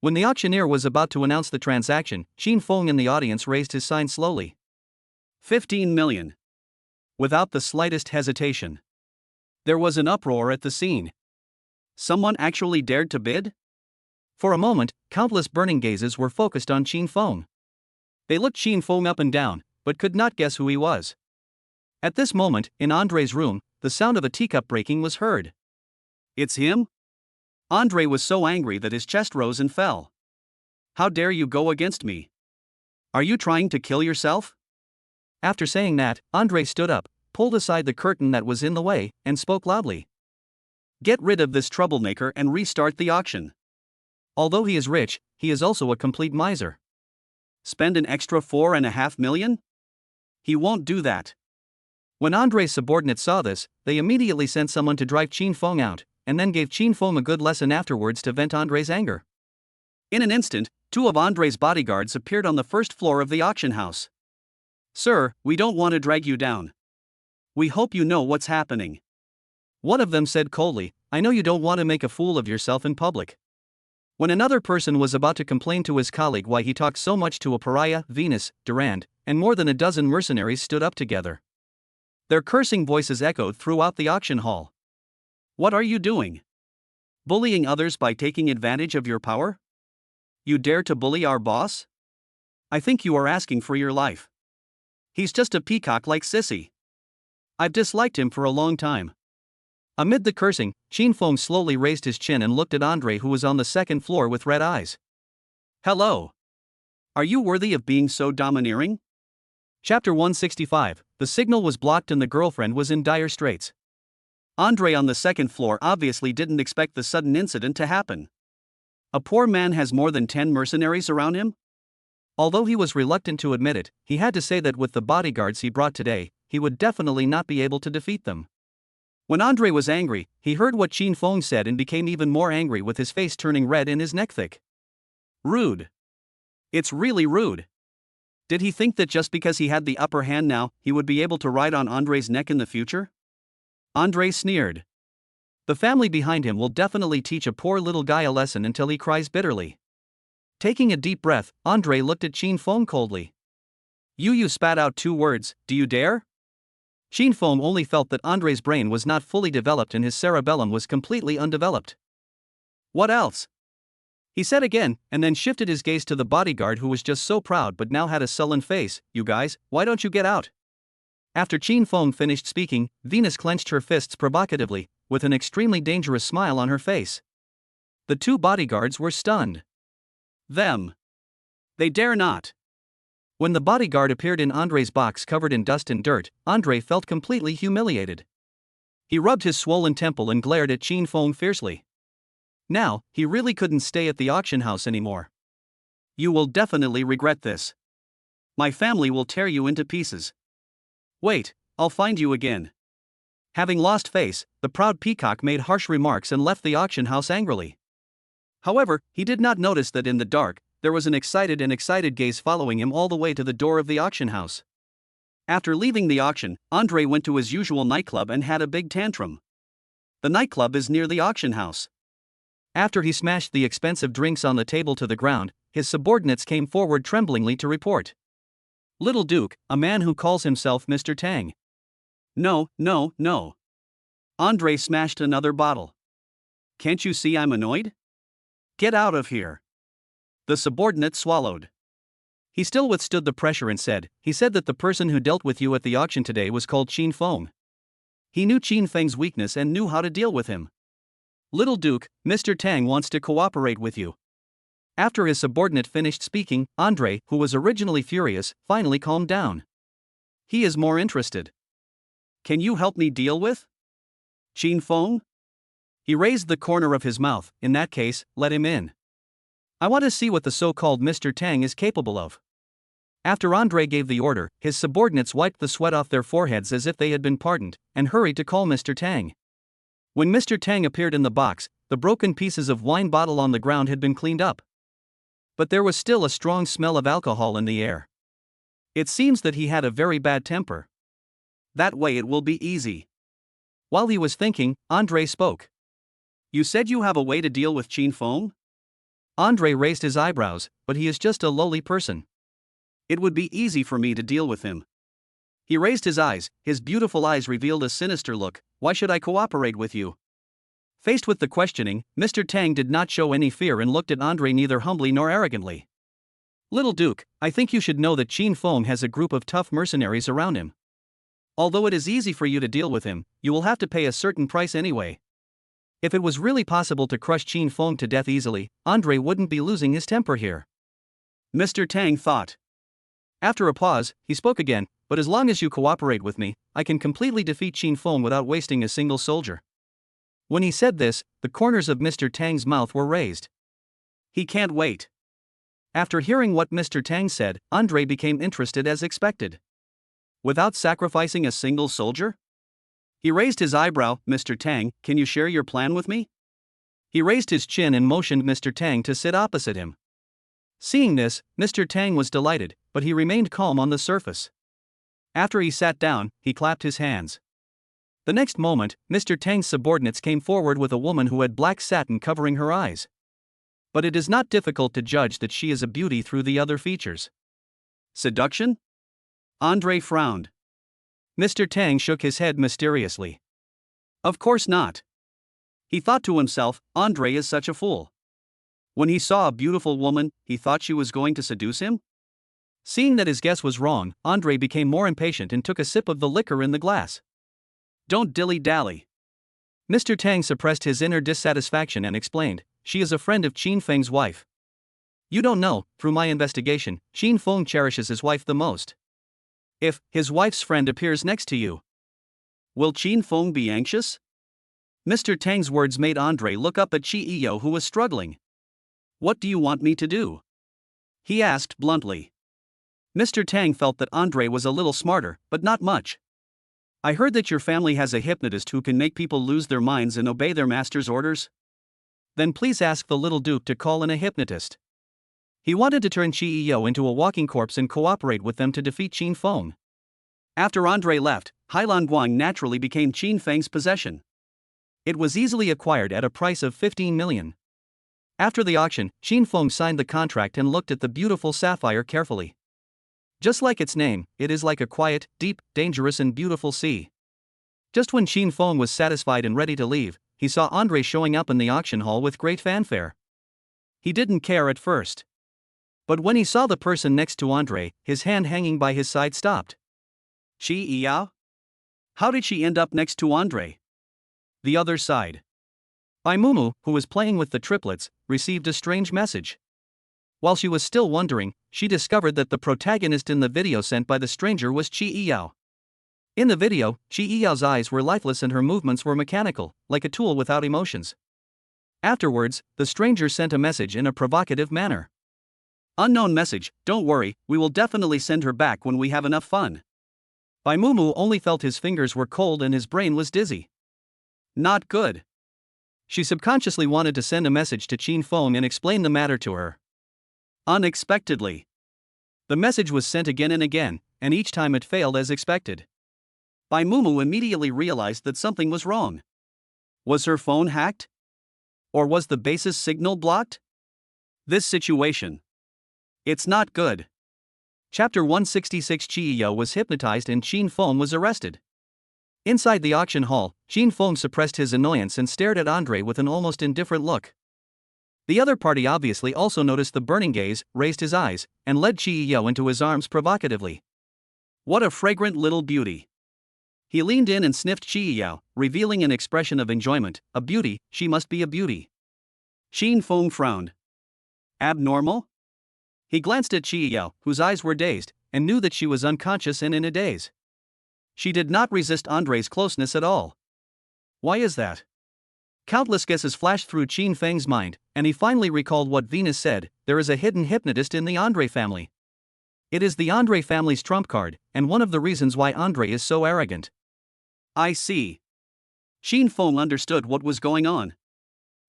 When the auctioneer was about to announce the transaction, Qin Feng in the audience raised his sign slowly. 15 million. Without the slightest hesitation. There was an uproar at the scene. Someone actually dared to bid? For a moment, countless burning gazes were focused on Qin Feng. They looked Qin Feng up and down, but could not guess who he was. At this moment, in Andre's room, the sound of a teacup breaking was heard. "It's him?" Andre was so angry that his chest rose and fell. "How dare you go against me? Are you trying to kill yourself?" After saying that, Andre stood up, pulled aside the curtain that was in the way, and spoke loudly. "Get rid of this troublemaker and restart the auction. Although he is rich, he is also a complete miser. Spend an extra 4.5 million? He won't do that." When Andre's subordinates saw this, they immediately sent someone to drive Qin Feng out, and then gave Qin Feng a good lesson afterwards to vent Andre's anger. In an instant, 2 of Andre's bodyguards appeared on the first floor of the auction house. "Sir, we don't want to drag you down. We hope you know what's happening." One of them said coldly, "I know you don't want to make a fool of yourself in public." When another person was about to complain to his colleague why he talked so much to a pariah, Venus, Durand, and more than a dozen mercenaries stood up together. Their cursing voices echoed throughout the auction hall. "What are you doing? Bullying others by taking advantage of your power? You dare to bully our boss? I think you are asking for your life. He's just a peacock like Sissy. I've disliked him for a long time." Amid the cursing, Qin Feng slowly raised his chin and looked at Andre, who was on the second floor with red eyes. "Hello. Are you worthy of being so domineering?" Chapter 165. The signal was blocked and the girlfriend was in dire straits. Andre on the second floor obviously didn't expect the sudden incident to happen. A poor man has more than 10 mercenaries around him? Although he was reluctant to admit it, he had to say that with the bodyguards he brought today, he would definitely not be able to defeat them. When Andre was angry, he heard what Qin Feng said and became even more angry, with his face turning red and his neck thick. Rude. It's really rude. Did he think that just because he had the upper hand now, he would be able to ride on Andre's neck in the future? Andre sneered. The family behind him will definitely teach a poor little guy a lesson until he cries bitterly. Taking a deep breath, Andre looked at Qin Feng coldly. You spat out 2 words, "Do you dare?" Qin Feng only felt that Andre's brain was not fully developed and his cerebellum was completely undeveloped. "What else?" he said again, and then shifted his gaze to the bodyguard, who was just so proud but now had a sullen face. "You guys, why don't you get out? After Qin Feng finished speaking, Venus clenched her fists provocatively, with an extremely dangerous smile on her face. The two bodyguards were stunned. Them. They dare not. When the bodyguard appeared in Andre's box covered in dust and dirt, Andre felt completely humiliated. He rubbed his swollen temple and glared at Qin Feng fiercely. Now, he really couldn't stay at the auction house anymore. You will definitely regret this. My family will tear you into pieces. Wait, I'll find you again. Having lost face, the proud peacock made harsh remarks and left the auction house angrily. However, he did not notice that in the dark, there was an excited gaze following him all the way to the door of the auction house. After leaving the auction, Andre went to his usual nightclub and had a big tantrum. The nightclub is near the auction house. After he smashed the expensive drinks on the table to the ground, his subordinates came forward tremblingly to report. Little Duke, a man who calls himself Mr. Tang. No. Andre smashed another bottle. Can't you see I'm annoyed? Get out of here. The subordinate swallowed. He still withstood the pressure and said, he said that the person who dealt with you at the auction today was called Qin Feng. He knew Qin Feng's weakness and knew how to deal with him. Little Duke, Mr. Tang wants to cooperate with you. After his subordinate finished speaking, Andre, who was originally furious, finally calmed down. He is more interested. Can you help me deal with Qin Feng? He raised the corner of his mouth. In that case, let him in. I want to see what the so-called Mr. Tang is capable of. After Andre gave the order, his subordinates wiped the sweat off their foreheads as if they had been pardoned, and hurried to call Mr. Tang. When Mr. Tang appeared in the box, the broken pieces of wine bottle on the ground had been cleaned up. But there was still a strong smell of alcohol in the air. It seems that he had a very bad temper. That way it will be easy. While he was thinking, Andre spoke. You said you have a way to deal with Qin Feng? Andre raised his eyebrows, but he is just a lowly person. It would be easy for me to deal with him. He raised his eyes, his beautiful eyes revealed a sinister look. Why should I cooperate with you? Faced with the questioning, Mr. Tang did not show any fear and looked at Andre neither humbly nor arrogantly. Little Duke, I think you should know that Qin Feng has a group of tough mercenaries around him. Although it is easy for you to deal with him, you will have to pay a certain price anyway. If it was really possible to crush Qin Feng to death easily, Andre wouldn't be losing his temper here. Mr. Tang thought. After a pause, he spoke again, but as long as you cooperate with me, I can completely defeat Qin Feng without wasting a single soldier. When he said this, the corners of Mr. Tang's mouth were raised. He can't wait. After hearing what Mr. Tang said, Andre became interested as expected. Without sacrificing a single soldier? He raised his eyebrow. Mr. Tang, can you share your plan with me? He raised his chin and motioned Mr. Tang to sit opposite him. Seeing this, Mr. Tang was delighted, but he remained calm on the surface. After he sat down, he clapped his hands. The next moment, Mr. Tang's subordinates came forward with a woman who had black satin covering her eyes. But it is not difficult to judge that she is a beauty through the other features. Seduction? Andre frowned. Mr. Tang shook his head mysteriously. Of course not. He thought to himself, Andre is such a fool. When he saw a beautiful woman, he thought she was going to seduce him? Seeing that his guess was wrong, Andre became more impatient and took a sip of the liquor in the glass. Don't dilly-dally. Mr. Tang suppressed his inner dissatisfaction and explained, she is a friend of Qin Feng's wife. You don't know, through my investigation, Qin Feng cherishes his wife the most. If his wife's friend appears next to you, will Qin Feng be anxious? Mr. Tang's words made Andre look up at Chi Iyo, who was struggling. What do you want me to do? He asked bluntly. Mr. Tang felt that Andre was a little smarter, but not much. I heard that your family has a hypnotist who can make people lose their minds and obey their master's orders. Then please ask the little Duke to call in a hypnotist. He wanted to turn Chi Iyo into a walking corpse and cooperate with them to defeat Qin Feng. After Andre left, Hailan Guang naturally became Qin Feng's possession. It was easily acquired at a price of 15 million. After the auction, Qin Feng signed the contract and looked at the beautiful sapphire carefully. Just like its name, it is like a quiet, deep, dangerous and beautiful sea. Just when Qin Feng was satisfied and ready to leave, he saw Andre showing up in the auction hall with great fanfare. He didn't care at first. But when he saw the person next to Andre, his hand hanging by his side stopped. Qi Yao? How did she end up next to Andre? The other side. Bai Mumu, who was playing with the triplets, received a strange message. While she was still wondering, she discovered that the protagonist in the video sent by the stranger was Qi Yao. In the video, Qi Yao's eyes were lifeless and her movements were mechanical, like a tool without emotions. Afterwards, the stranger sent a message in a provocative manner. Unknown message, don't worry, we will definitely send her back when we have enough fun. Bai Mumu only felt his fingers were cold and his brain was dizzy. Not good. She subconsciously wanted to send a message to Qin Feng and explain the matter to her. Unexpectedly. The message was sent again and again, and each time it failed as expected. Bai Mumu immediately realized that something was wrong. Was her phone hacked? Or was the base's signal blocked? This situation. It's not good. Chapter 166. Qi Yao was hypnotized and Qin Feng was arrested. Inside the auction hall, Qin Feng suppressed his annoyance and stared at Andre with an almost indifferent look. The other party obviously also noticed the burning gaze, raised his eyes, and led Qi Yao into his arms provocatively. What a fragrant little beauty. He leaned in and sniffed Qi Yao, revealing an expression of enjoyment. A beauty, she must be a beauty. Qin Feng frowned. Abnormal? He glanced at Qi Yao, whose eyes were dazed, and knew that she was unconscious and in a daze. She did not resist Andre's closeness at all. Why is that? Countless guesses flashed through Qin Feng's mind, and he finally recalled what Venus said: there is a hidden hypnotist in the Andre family. It is the Andre family's trump card, and one of the reasons why Andre is so arrogant. I see. Qin Feng understood what was going on.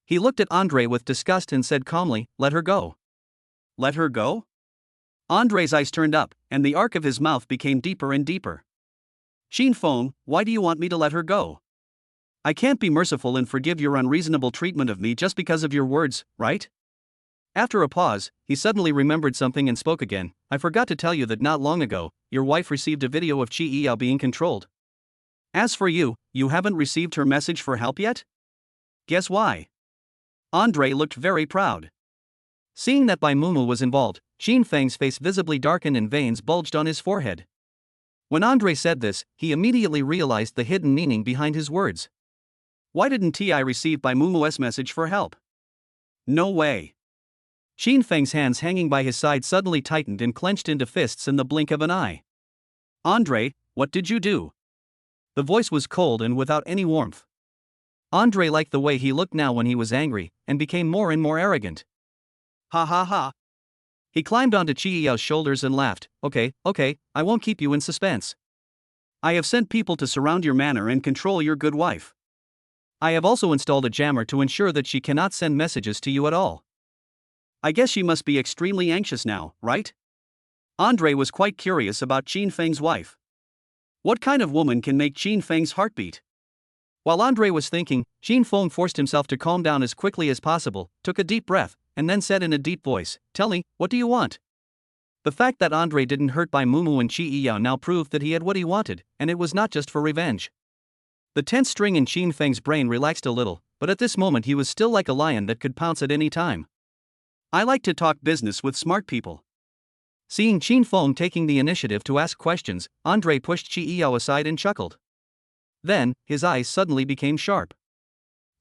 He looked at Andre with disgust and said calmly, "Let her go." Let her go? Andre's eyes turned up, and the arc of his mouth became deeper and deeper. Qin Feng, why do you want me to let her go? I can't be merciful and forgive your unreasonable treatment of me just because of your words, right? After a pause, he suddenly remembered something and spoke again. I forgot to tell you that not long ago, your wife received a video of Qi Yao being controlled. As for you, you haven't received her message for help yet? Guess why? Andre looked very proud. Seeing that Bai Mumu was involved, Qin Feng's face visibly darkened and veins bulged on his forehead. When Andre said this, he immediately realized the hidden meaning behind his words. Why didn't Ti receive Bai Mumu's message for help? No way. Qin Feng's hands hanging by his side suddenly tightened and clenched into fists in the blink of an eye. Andre, what did you do? The voice was cold and without any warmth. Andre liked the way he looked now when he was angry, and became more and more arrogant. Ha ha ha. He climbed onto Qi Yao's shoulders and laughed. Okay, I won't keep you in suspense. I have sent people to surround your manor and control your good wife. I have also installed a jammer to ensure that she cannot send messages to you at all. I guess she must be extremely anxious now, right? Andre was quite curious about Qin Feng's wife. What kind of woman can make Qin Feng's heart beat? While Andre was thinking, Qin Feng forced himself to calm down as quickly as possible, took a deep breath, and then said in a deep voice, "Tell me, what do you want?" The fact that Andre didn't hurt Bai Mumu and Qi Yao now proved that he had what he wanted, and it was not just for revenge. The tense string in Qin Feng's brain relaxed a little, but at this moment he was still like a lion that could pounce at any time. I like to talk business with smart people. Seeing Qin Feng taking the initiative to ask questions, Andre pushed Qi Yao aside and chuckled. Then, his eyes suddenly became sharp.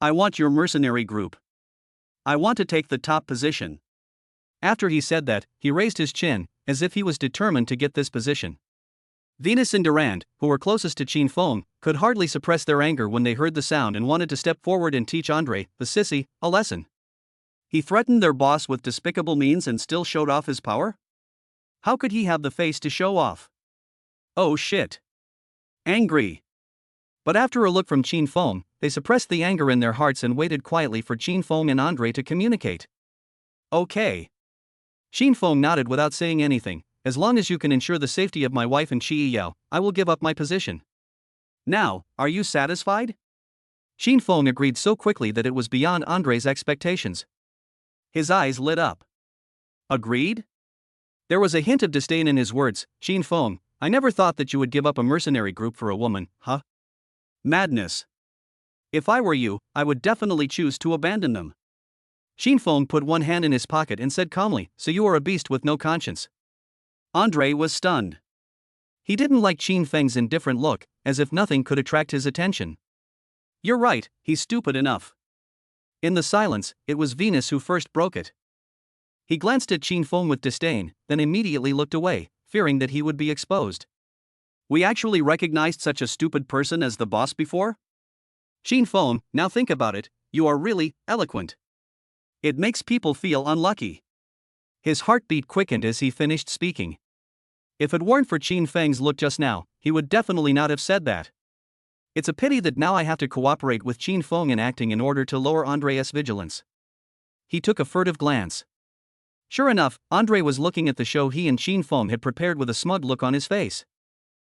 I want your mercenary group. I want to take the top position. After he said that, he raised his chin, as if he was determined to get this position. Venus and Durand, who were closest to Qin Feng, could hardly suppress their anger when they heard the sound and wanted to step forward and teach Andre, the sissy, a lesson. He threatened their boss with despicable means and still showed off his power? How could he have the face to show off? Oh shit. Angry. But after a look from Qin Feng, they suppressed the anger in their hearts and waited quietly for Qin Feng and Andre to communicate. Okay. Qin Feng nodded without saying anything. As long as you can ensure the safety of my wife and Qi Yao, I will give up my position. Now, are you satisfied? Qin Feng agreed so quickly that it was beyond Andre's expectations. His eyes lit up. Agreed? There was a hint of disdain in his words. Qin Feng, I never thought that you would give up a mercenary group for a woman, huh? Madness. If I were you, I would definitely choose to abandon them. Qin Feng put one hand in his pocket and said calmly, so you are a beast with no conscience. Andre was stunned. He didn't like Qin Feng's indifferent look, as if nothing could attract his attention. You're right, he's stupid enough. In the silence, it was Venus who first broke it. He glanced at Qin Feng with disdain, then immediately looked away, fearing that he would be exposed. We actually recognized such a stupid person as the boss before? Qin Feng, now think about it, you are really eloquent. It makes people feel unlucky. His heartbeat quickened as he finished speaking. If it weren't for Qin Feng's look just now, he would definitely not have said that. It's a pity that now I have to cooperate with Qin Feng in acting in order to lower Andre's vigilance. He took a furtive glance. Sure enough, Andre was looking at the show he and Qin Feng had prepared with a smug look on his face.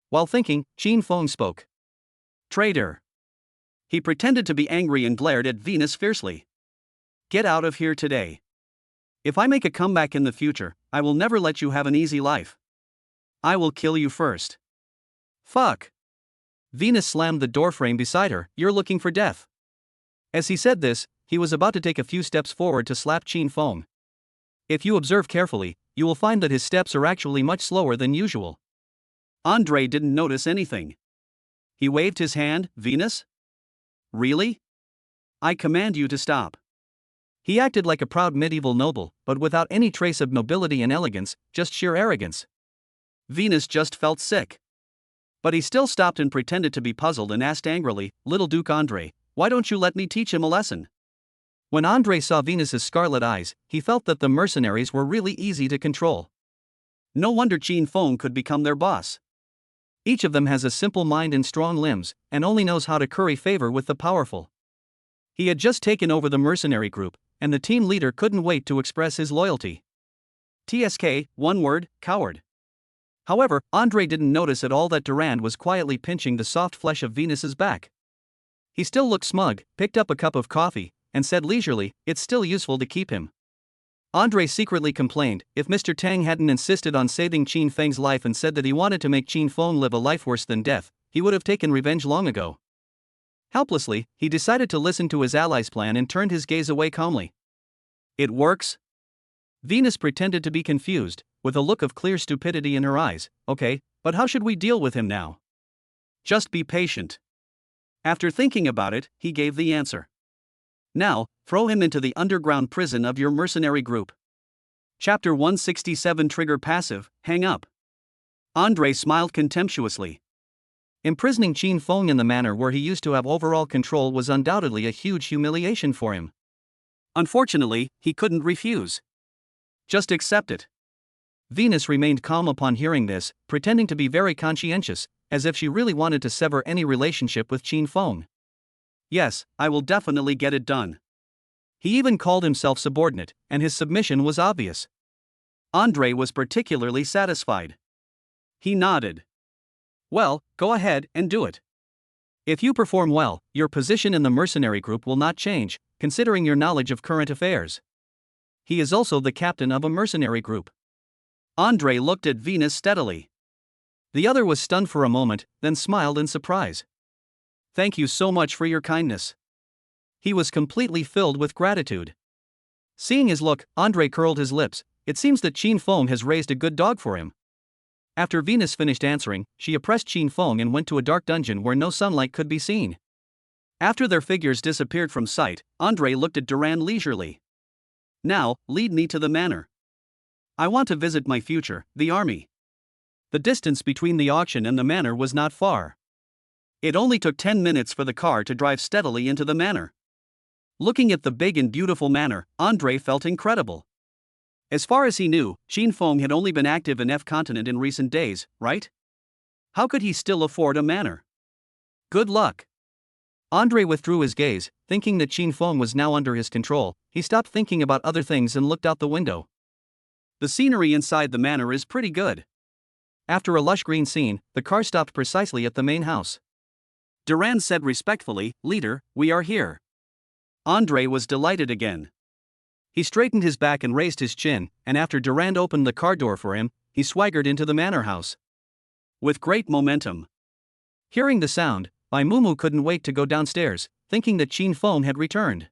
While thinking, Qin Feng spoke. Traitor. He pretended to be angry and glared at Venus fiercely. Get out of here today. If I make a comeback in the future, I will never let you have an easy life. I will kill you first. Fuck. Venus slammed the doorframe beside her. You're looking for death. As he said this, he was about to take a few steps forward to slap Qin Feng. If you observe carefully, you will find that his steps are actually much slower than usual. Andre didn't notice anything. He waved his hand. Venus? Really? I command you to stop. He acted like a proud medieval noble, but without any trace of nobility and elegance, just sheer arrogance. Venus just felt sick. But he still stopped and pretended to be puzzled and asked angrily, Little Duke Andre, why don't you let me teach him a lesson? When Andre saw Venus's scarlet eyes, he felt that the mercenaries were really easy to control. No wonder Qin Feng could become their boss. Each of them has a simple mind and strong limbs, and only knows how to curry favor with the powerful. He had just taken over the mercenary group, and the team leader couldn't wait to express his loyalty. TSK, one word, coward. However, Andre didn't notice at all that Durand was quietly pinching the soft flesh of Venus's back. He still looked smug, picked up a cup of coffee, and said leisurely, it's still useful to keep him. Andre secretly complained, if Mr. Tang hadn't insisted on saving Qin Feng's life and said that he wanted to make Qin Feng live a life worse than death, he would have taken revenge long ago. Helplessly, he decided to listen to his ally's plan and turned his gaze away calmly. It works? Venus pretended to be confused, with a look of clear stupidity in her eyes. Okay, but how should we deal with him now? Just be patient. After thinking about it, he gave the answer. Now, throw him into the underground prison of your mercenary group. Chapter 167 Trigger Passive, Hang Up. Andre smiled contemptuously. Imprisoning Qin Feng in the manner where he used to have overall control was undoubtedly a huge humiliation for him. Unfortunately, he couldn't refuse. Just accept it. Venus remained calm upon hearing this, pretending to be very conscientious, as if she really wanted to sever any relationship with Qin Feng. Yes, I will definitely get it done. He even called himself subordinate, and his submission was obvious. Andre was particularly satisfied. He nodded. Well, go ahead and do it. If you perform well, your position in the mercenary group will not change, considering your knowledge of current affairs. He is also the captain of a mercenary group. Andre looked at Venus steadily. The other was stunned for a moment, then smiled in surprise. Thank you so much for your kindness. He was completely filled with gratitude. Seeing his look, Andre curled his lips. It seems that Qin Feng has raised a good dog for him. After Venus finished answering, she oppressed Qin Feng and went to a dark dungeon where no sunlight could be seen. After their figures disappeared from sight, Andre looked at Durand leisurely. Now, lead me to the manor. I want to visit my future, the army. The distance between the auction and the manor was not far. It only took 10 minutes for the car to drive steadily into the manor. Looking at the big and beautiful manor, Andre felt incredible. As far as he knew, Qin Feng had only been active in F continent in recent days, right? How could he still afford a manor? Good luck. Andre withdrew his gaze, thinking that Qin Feng was now under his control. He stopped thinking about other things and looked out the window. The scenery inside the manor is pretty good. After a lush green scene, the car stopped precisely at the main house. Durand said respectfully, Leader, we are here. Andre was delighted again. He straightened his back and raised his chin, and after Durand opened the car door for him, he swaggered into the manor house. With great momentum. Hearing the sound, Bai Mumu couldn't wait to go downstairs, thinking that Qin Feng had returned.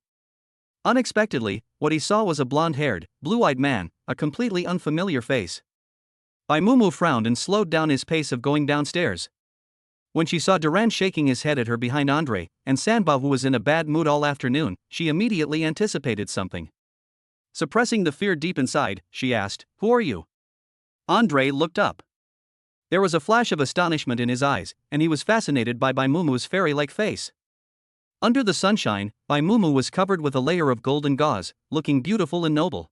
Unexpectedly, what he saw was a blonde-haired, blue-eyed man, a completely unfamiliar face. Bai Mumu frowned and slowed down his pace of going downstairs. When she saw Durand shaking his head at her behind Andre, and Sanba who was in a bad mood all afternoon, she immediately anticipated something. Suppressing the fear deep inside, she asked, "Who are you?" Andre looked up. There was a flash of astonishment in his eyes, and he was fascinated by Bai Mumu's fairy-like face. Under the sunshine, Bai Mumu was covered with a layer of golden gauze, looking beautiful and noble.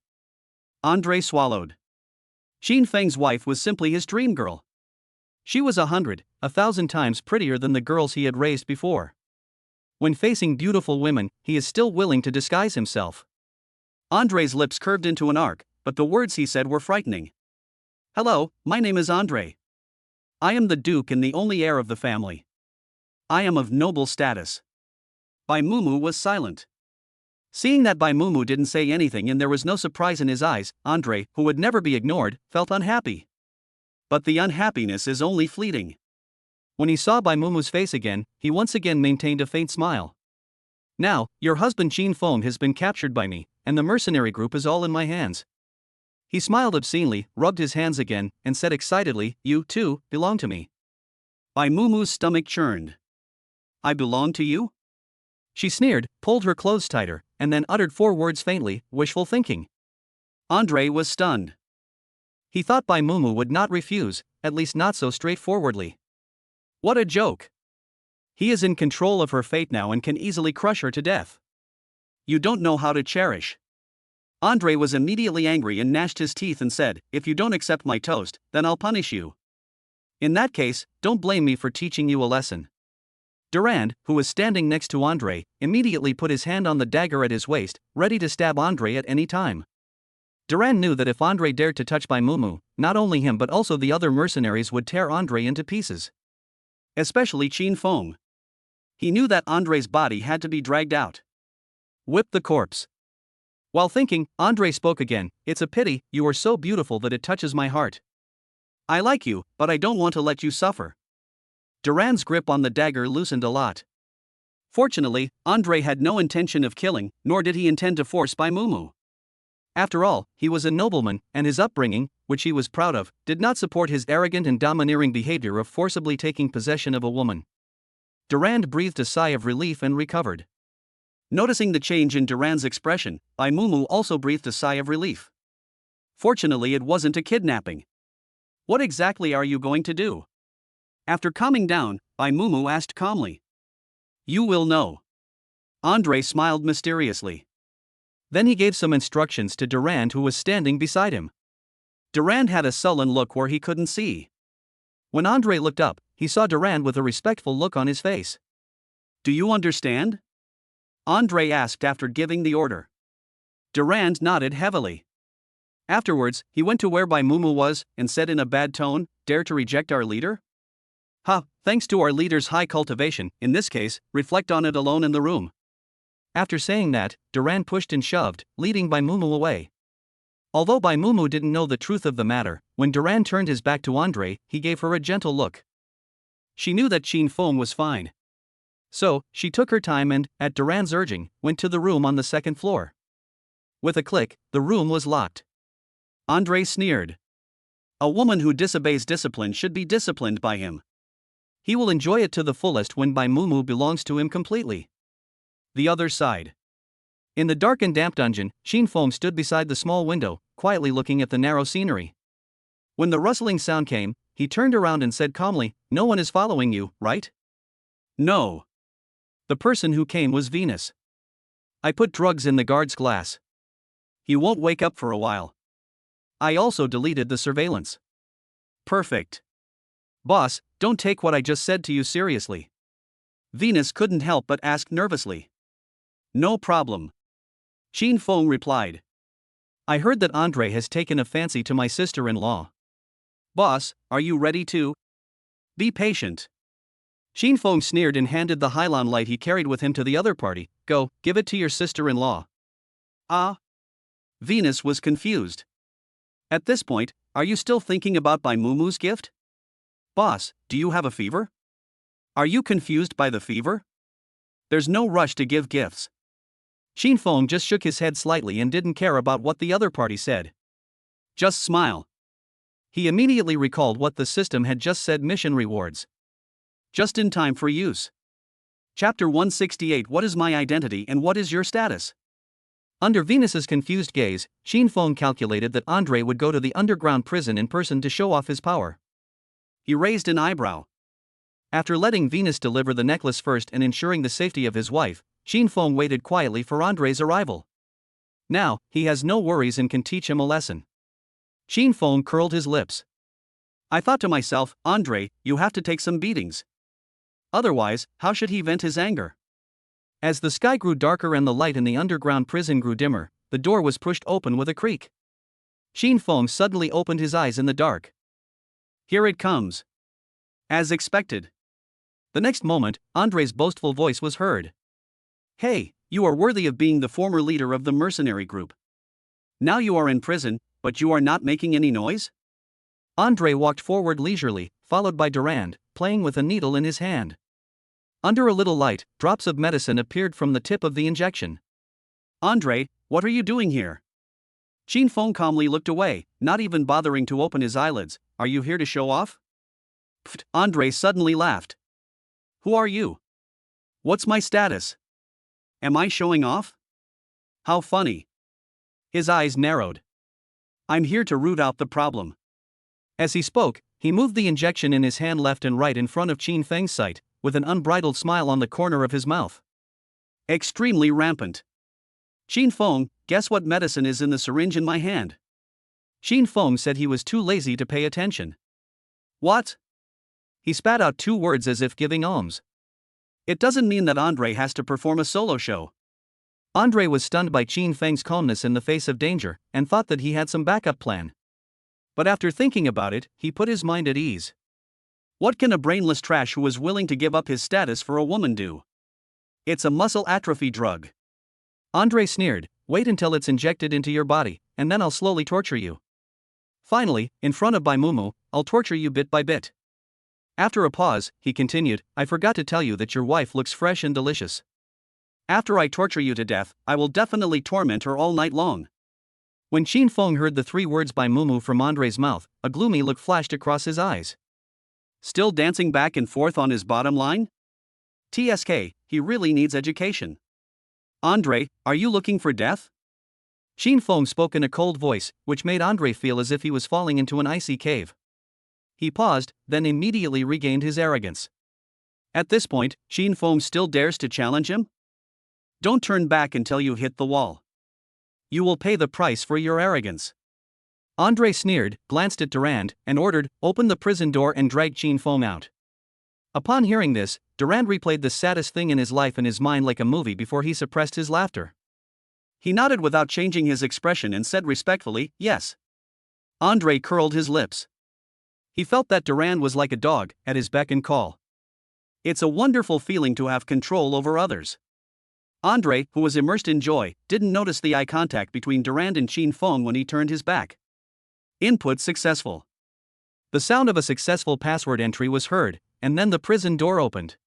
Andre swallowed. Xin Feng's wife was simply his dream girl. She was 1,000 times prettier than the girls he had raised before. When facing beautiful women, he is still willing to disguise himself. Andre's lips curved into an arc, but the words he said were frightening. "Hello, my name is Andre. I am the Duke and the only heir of the family. I am of noble status." Bai Mumu was silent. Seeing that Bai Mumu didn't say anything and there was no surprise in his eyes, Andre, who would never be ignored, felt unhappy. But the unhappiness is only fleeting. When he saw Bai Mumu's face again, he once again maintained a faint smile. "Now, your husband Qin Feng has been captured by me, and the mercenary group is all in my hands." He smiled obscenely, rubbed his hands again, and said excitedly, "You, too, belong to me." Bai Mumu's stomach churned. "I belong to you?" She sneered, pulled her clothes tighter, and then uttered 4 words faintly, "Wishful thinking." Andre was stunned. He thought Bai Mumu would not refuse, at least not so straightforwardly. What a joke! He is in control of her fate now and can easily crush her to death. "You don't know how to cherish." Andre was immediately angry and gnashed his teeth and said, "If you don't accept my toast, then I'll punish you. In that case, don't blame me for teaching you a lesson." Durand, who was standing next to Andre, immediately put his hand on the dagger at his waist, ready to stab Andre at any time. Durand knew that if Andre dared to touch Bai Mumu, not only him but also the other mercenaries would tear Andre into pieces. Especially Qin Feng. He knew that Andre's body had to be dragged out. Whip the corpse. While thinking, Andre spoke again, "It's a pity, you are so beautiful that it touches my heart. I like you, but I don't want to let you suffer." Durand's grip on the dagger loosened a lot. Fortunately, Andre had no intention of killing, nor did he intend to force Bai Mumu. After all, he was a nobleman, and his upbringing, which he was proud of, did not support his arrogant and domineering behavior of forcibly taking possession of a woman. Durand breathed a sigh of relief and recovered. Noticing the change in Durand's expression, Bai Mumu also breathed a sigh of relief. Fortunately, it wasn't a kidnapping. "What exactly are you going to do?" After calming down, Bai Mumu asked calmly. "You will know." Andre smiled mysteriously. Then he gave some instructions to Durand, who was standing beside him. Durand had a sullen look where he couldn't see. When Andre looked up, he saw Durand with a respectful look on his face. "Do you understand?" Andre asked after giving the order. Durand nodded heavily. Afterwards, he went to where Bai Mumu was, and said in a bad tone, "Dare to reject our leader? Thanks to our leader's high cultivation, in this case, reflect on it alone in the room." After saying that, Durand pushed and shoved, leading Bai Mumu away. Although Bai Mumu didn't know the truth of the matter, when Durand turned his back to Andre, he gave her a gentle look. She knew that Qin Feng was fine. So, she took her time and, at Durand's urging, went to the room on the 2nd floor. With a click, the room was locked. Andre sneered. "A woman who disobeys discipline should be disciplined by him. He will enjoy it to the fullest when Bai Mumu belongs to him completely." The other side. In the dark and damp dungeon, Qin Feng stood beside the small window, quietly looking at the narrow scenery. When the rustling sound came, he turned around and said calmly, "No one is following you, right?" "No." "The person who came was Venus. I put drugs in the guard's glass. He won't wake up for a while. I also deleted the surveillance." "Perfect. Boss, don't take what I just said to you seriously." Venus couldn't help but ask nervously. "No problem." Qin Feng replied. "I heard that Andre has taken a fancy to my sister-in-law. Boss, are you ready to? Be patient." Qin Feng sneered and handed the Hylon light he carried with him to the other party. "Go, give it to your sister-in-law." "Ah?" Venus was confused. At this point, "Are you still thinking about Bai Mumu's gift? Boss, do you have a fever? Are you confused by the fever? There's no rush to give gifts." Qin Feng just shook his head slightly and didn't care about what the other party said. "Just smile." He immediately recalled what the system had just said: mission rewards. Just in time for use. Chapter 168. What is my identity and what is your status? Under Venus's confused gaze, Xin Feng calculated that Andre would go to the underground prison in person to show off his power. He raised an eyebrow. After letting Venus deliver the necklace first and ensuring the safety of his wife, Xin Feng waited quietly for Andre's arrival. Now, he has no worries and can teach him a lesson. Xin Feng curled his lips. I thought to myself, Andre, you have to take some beatings. Otherwise, how should he vent his anger? As the sky grew darker and the light in the underground prison grew dimmer, the door was pushed open with a creak. Xin Feng suddenly opened his eyes in the dark. Here it comes. As expected. The next moment, Andre's boastful voice was heard. Hey, you are worthy of being the former leader of the mercenary group. Now you are in prison, but you are not making any noise? Andre walked forward leisurely, followed by Durand, playing with a needle in his hand. Under a little light, drops of medicine appeared from the tip of the injection. Andre, what are you doing here? Xin Feng calmly looked away, not even bothering to open his eyelids. Are you here to show off? Pfft, Andre suddenly laughed. Who are you? What's my status? Am I showing off? How funny. His eyes narrowed. I'm here to root out the problem. As he spoke, he moved the injection in his hand left and right in front of Xin Feng's sight, with an unbridled smile on the corner of his mouth. Extremely rampant. Xin Feng, guess what medicine is in the syringe in my hand? Xin Feng said he was too lazy to pay attention. What? He spat out 2 words as if giving alms. It doesn't mean that Andre has to perform a solo show. Andre was stunned by Xin Feng's calmness in the face of danger, and thought that he had some backup plan. But after thinking about it, he put his mind at ease. What can a brainless trash who is willing to give up his status for a woman do? It's a muscle atrophy drug. Andre sneered, wait until it's injected into your body, and then I'll slowly torture you. Finally, in front of Bai Mumu, I'll torture you bit by bit. After a pause, he continued, I forgot to tell you that your wife looks fresh and delicious. After I torture you to death, I will definitely torment her all night long. When Xin Feng heard the 3 words Bai Mumu from Andre's mouth, a gloomy look flashed across his eyes. Still dancing back and forth on his bottom line? TSK, he really needs education. Andre, are you looking for death? Xin Feng spoke in a cold voice, which made Andre feel as if he was falling into an icy cave. He paused, then immediately regained his arrogance. At this point, Xin Feng still dares to challenge him? Don't turn back until you hit the wall. You will pay the price for your arrogance. Andre sneered, glanced at Durand, and ordered, open the prison door and drag Xin Feng out. Upon hearing this, Durand replayed the saddest thing in his life in his mind like a movie before he suppressed his laughter. He nodded without changing his expression and said respectfully, yes. Andre curled his lips. He felt that Durand was like a dog, at his beck and call. It's a wonderful feeling to have control over others. Andre, who was immersed in joy, didn't notice the eye contact between Durand and Xin Feng when he turned his back. Input successful. The sound of a successful password entry was heard, and then the prison door opened.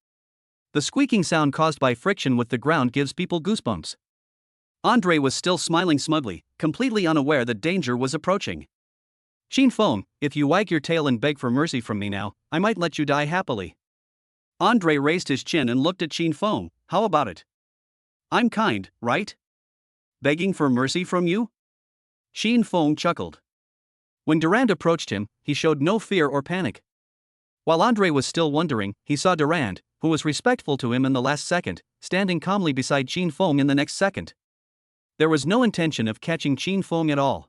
The squeaking sound caused by friction with the ground gives people goosebumps. Andre was still smiling smugly, completely unaware that danger was approaching. Xin Feng, if you wag your tail and beg for mercy from me now, I might let you die happily. Andre raised his chin and looked at Xin Feng, how about it? I'm kind, right? Begging for mercy from you? Xin Feng chuckled. When Durand approached him, he showed no fear or panic. While Andre was still wondering, he saw Durand, who was respectful to him in the last second, standing calmly beside Xin Feng in the next second. There was no intention of catching Xin Feng at all.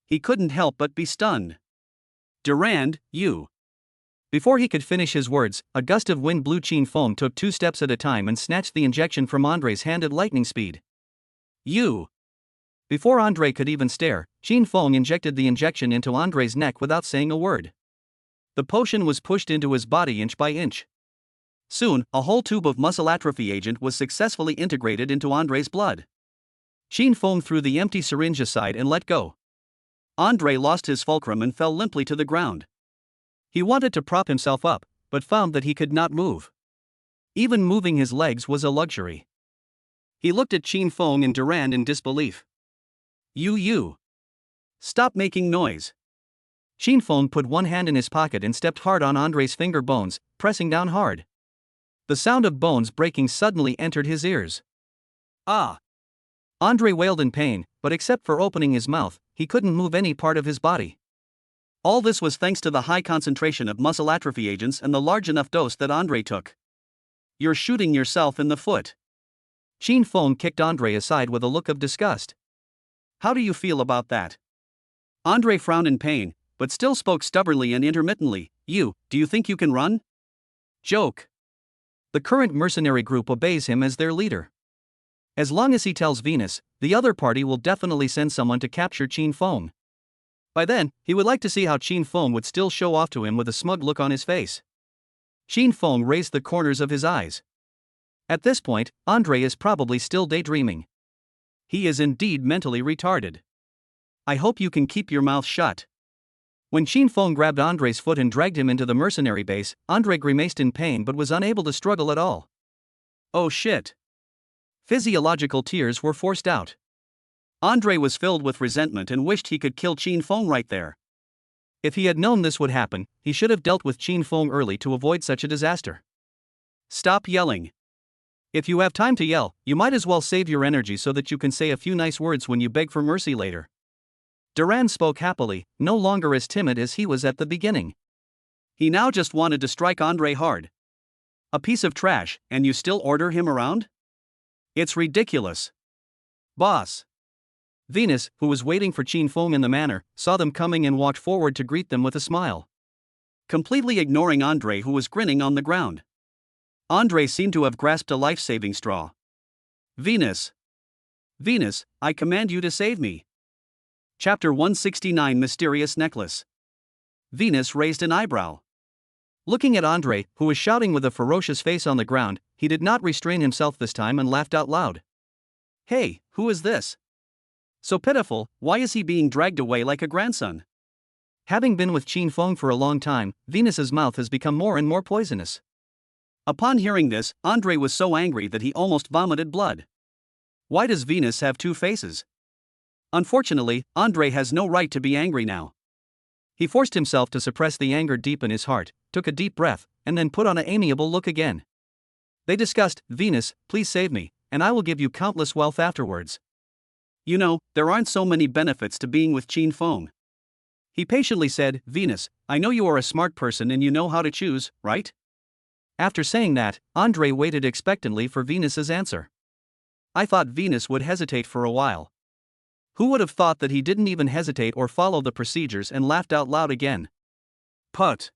He couldn't help but be stunned. Durand, you. Before he could finish his words, a gust of wind blew. Xin Feng took 2 steps at a time and snatched the injection from Andre's hand at lightning speed. You. Before Andre could even stare, Xin Feng injected the injection into Andre's neck without saying a word. The potion was pushed into his body inch by inch. Soon, a whole tube of muscle atrophy agent was successfully integrated into Andre's blood. Xin Feng threw the empty syringe aside and let go. Andre lost his fulcrum and fell limply to the ground. He wanted to prop himself up, but found that he could not move. Even moving his legs was a luxury. He looked at Xin Feng and Durand in disbelief. You. Stop making noise. Qin Feng put one hand in his pocket and stepped hard on Andre's finger bones, pressing down hard. The sound of bones breaking suddenly entered his ears. Ah! Andre wailed in pain, but except for opening his mouth, he couldn't move any part of his body. All this was thanks to the high concentration of muscle atrophy agents and the large enough dose that Andre took. You're shooting yourself in the foot. Qin Feng kicked Andre aside with a look of disgust. How do you feel about that? Andre frowned in pain, but still spoke stubbornly and intermittently. Do you think you can run? Joke. The current mercenary group obeys him as their leader. As long as he tells Venus, the other party will definitely send someone to capture Qin Feng. By then, he would like to see how Qin Feng would still show off to him with a smug look on his face. Qin Feng raised the corners of his eyes. At this point, Andre is probably still daydreaming. He is indeed mentally retarded. I hope you can keep your mouth shut. When Qin Feng grabbed Andre's foot and dragged him into the mercenary base, Andre grimaced in pain but was unable to struggle at all. Oh shit. Physiological tears were forced out. Andre was filled with resentment and wished he could kill Qin Feng right there. If he had known this would happen, he should have dealt with Qin Feng early to avoid such a disaster. Stop yelling. If you have time to yell, you might as well save your energy so that you can say a few nice words when you beg for mercy later. Duran spoke happily, no longer as timid as he was at the beginning. He now just wanted to strike Andre hard. A piece of trash, and you still order him around? It's ridiculous. Boss. Venus, who was waiting for Qin Feng in the manor, saw them coming and walked forward to greet them with a smile. Completely ignoring Andre, who was grinning on the ground. Andre seemed to have grasped a life-saving straw. Venus. Venus, I command you to save me. Chapter 169 Mysterious Necklace. Venus raised an eyebrow. Looking at Andre, who was shouting with a ferocious face on the ground, he did not restrain himself this time and laughed out loud. Hey, who is this? So pitiful, why is he being dragged away like a grandson? Having been with Qin Feng for a long time, Venus's mouth has become more and more poisonous. Upon hearing this, Andre was so angry that he almost vomited blood. Why does Venus have two faces? Unfortunately, Andre has no right to be angry now. He forced himself to suppress the anger deep in his heart, took a deep breath, and then put on an amiable look again. They discussed, Venus, please save me, and I will give you countless wealth afterwards. You know, there aren't so many benefits to being with Qin Feng. He patiently said, Venus, I know you are a smart person and you know how to choose, right? After saying that, Andre waited expectantly for Venus's answer. I thought Venus would hesitate for a while. Who would have thought that he didn't even hesitate or follow the procedures and laughed out loud again? Put.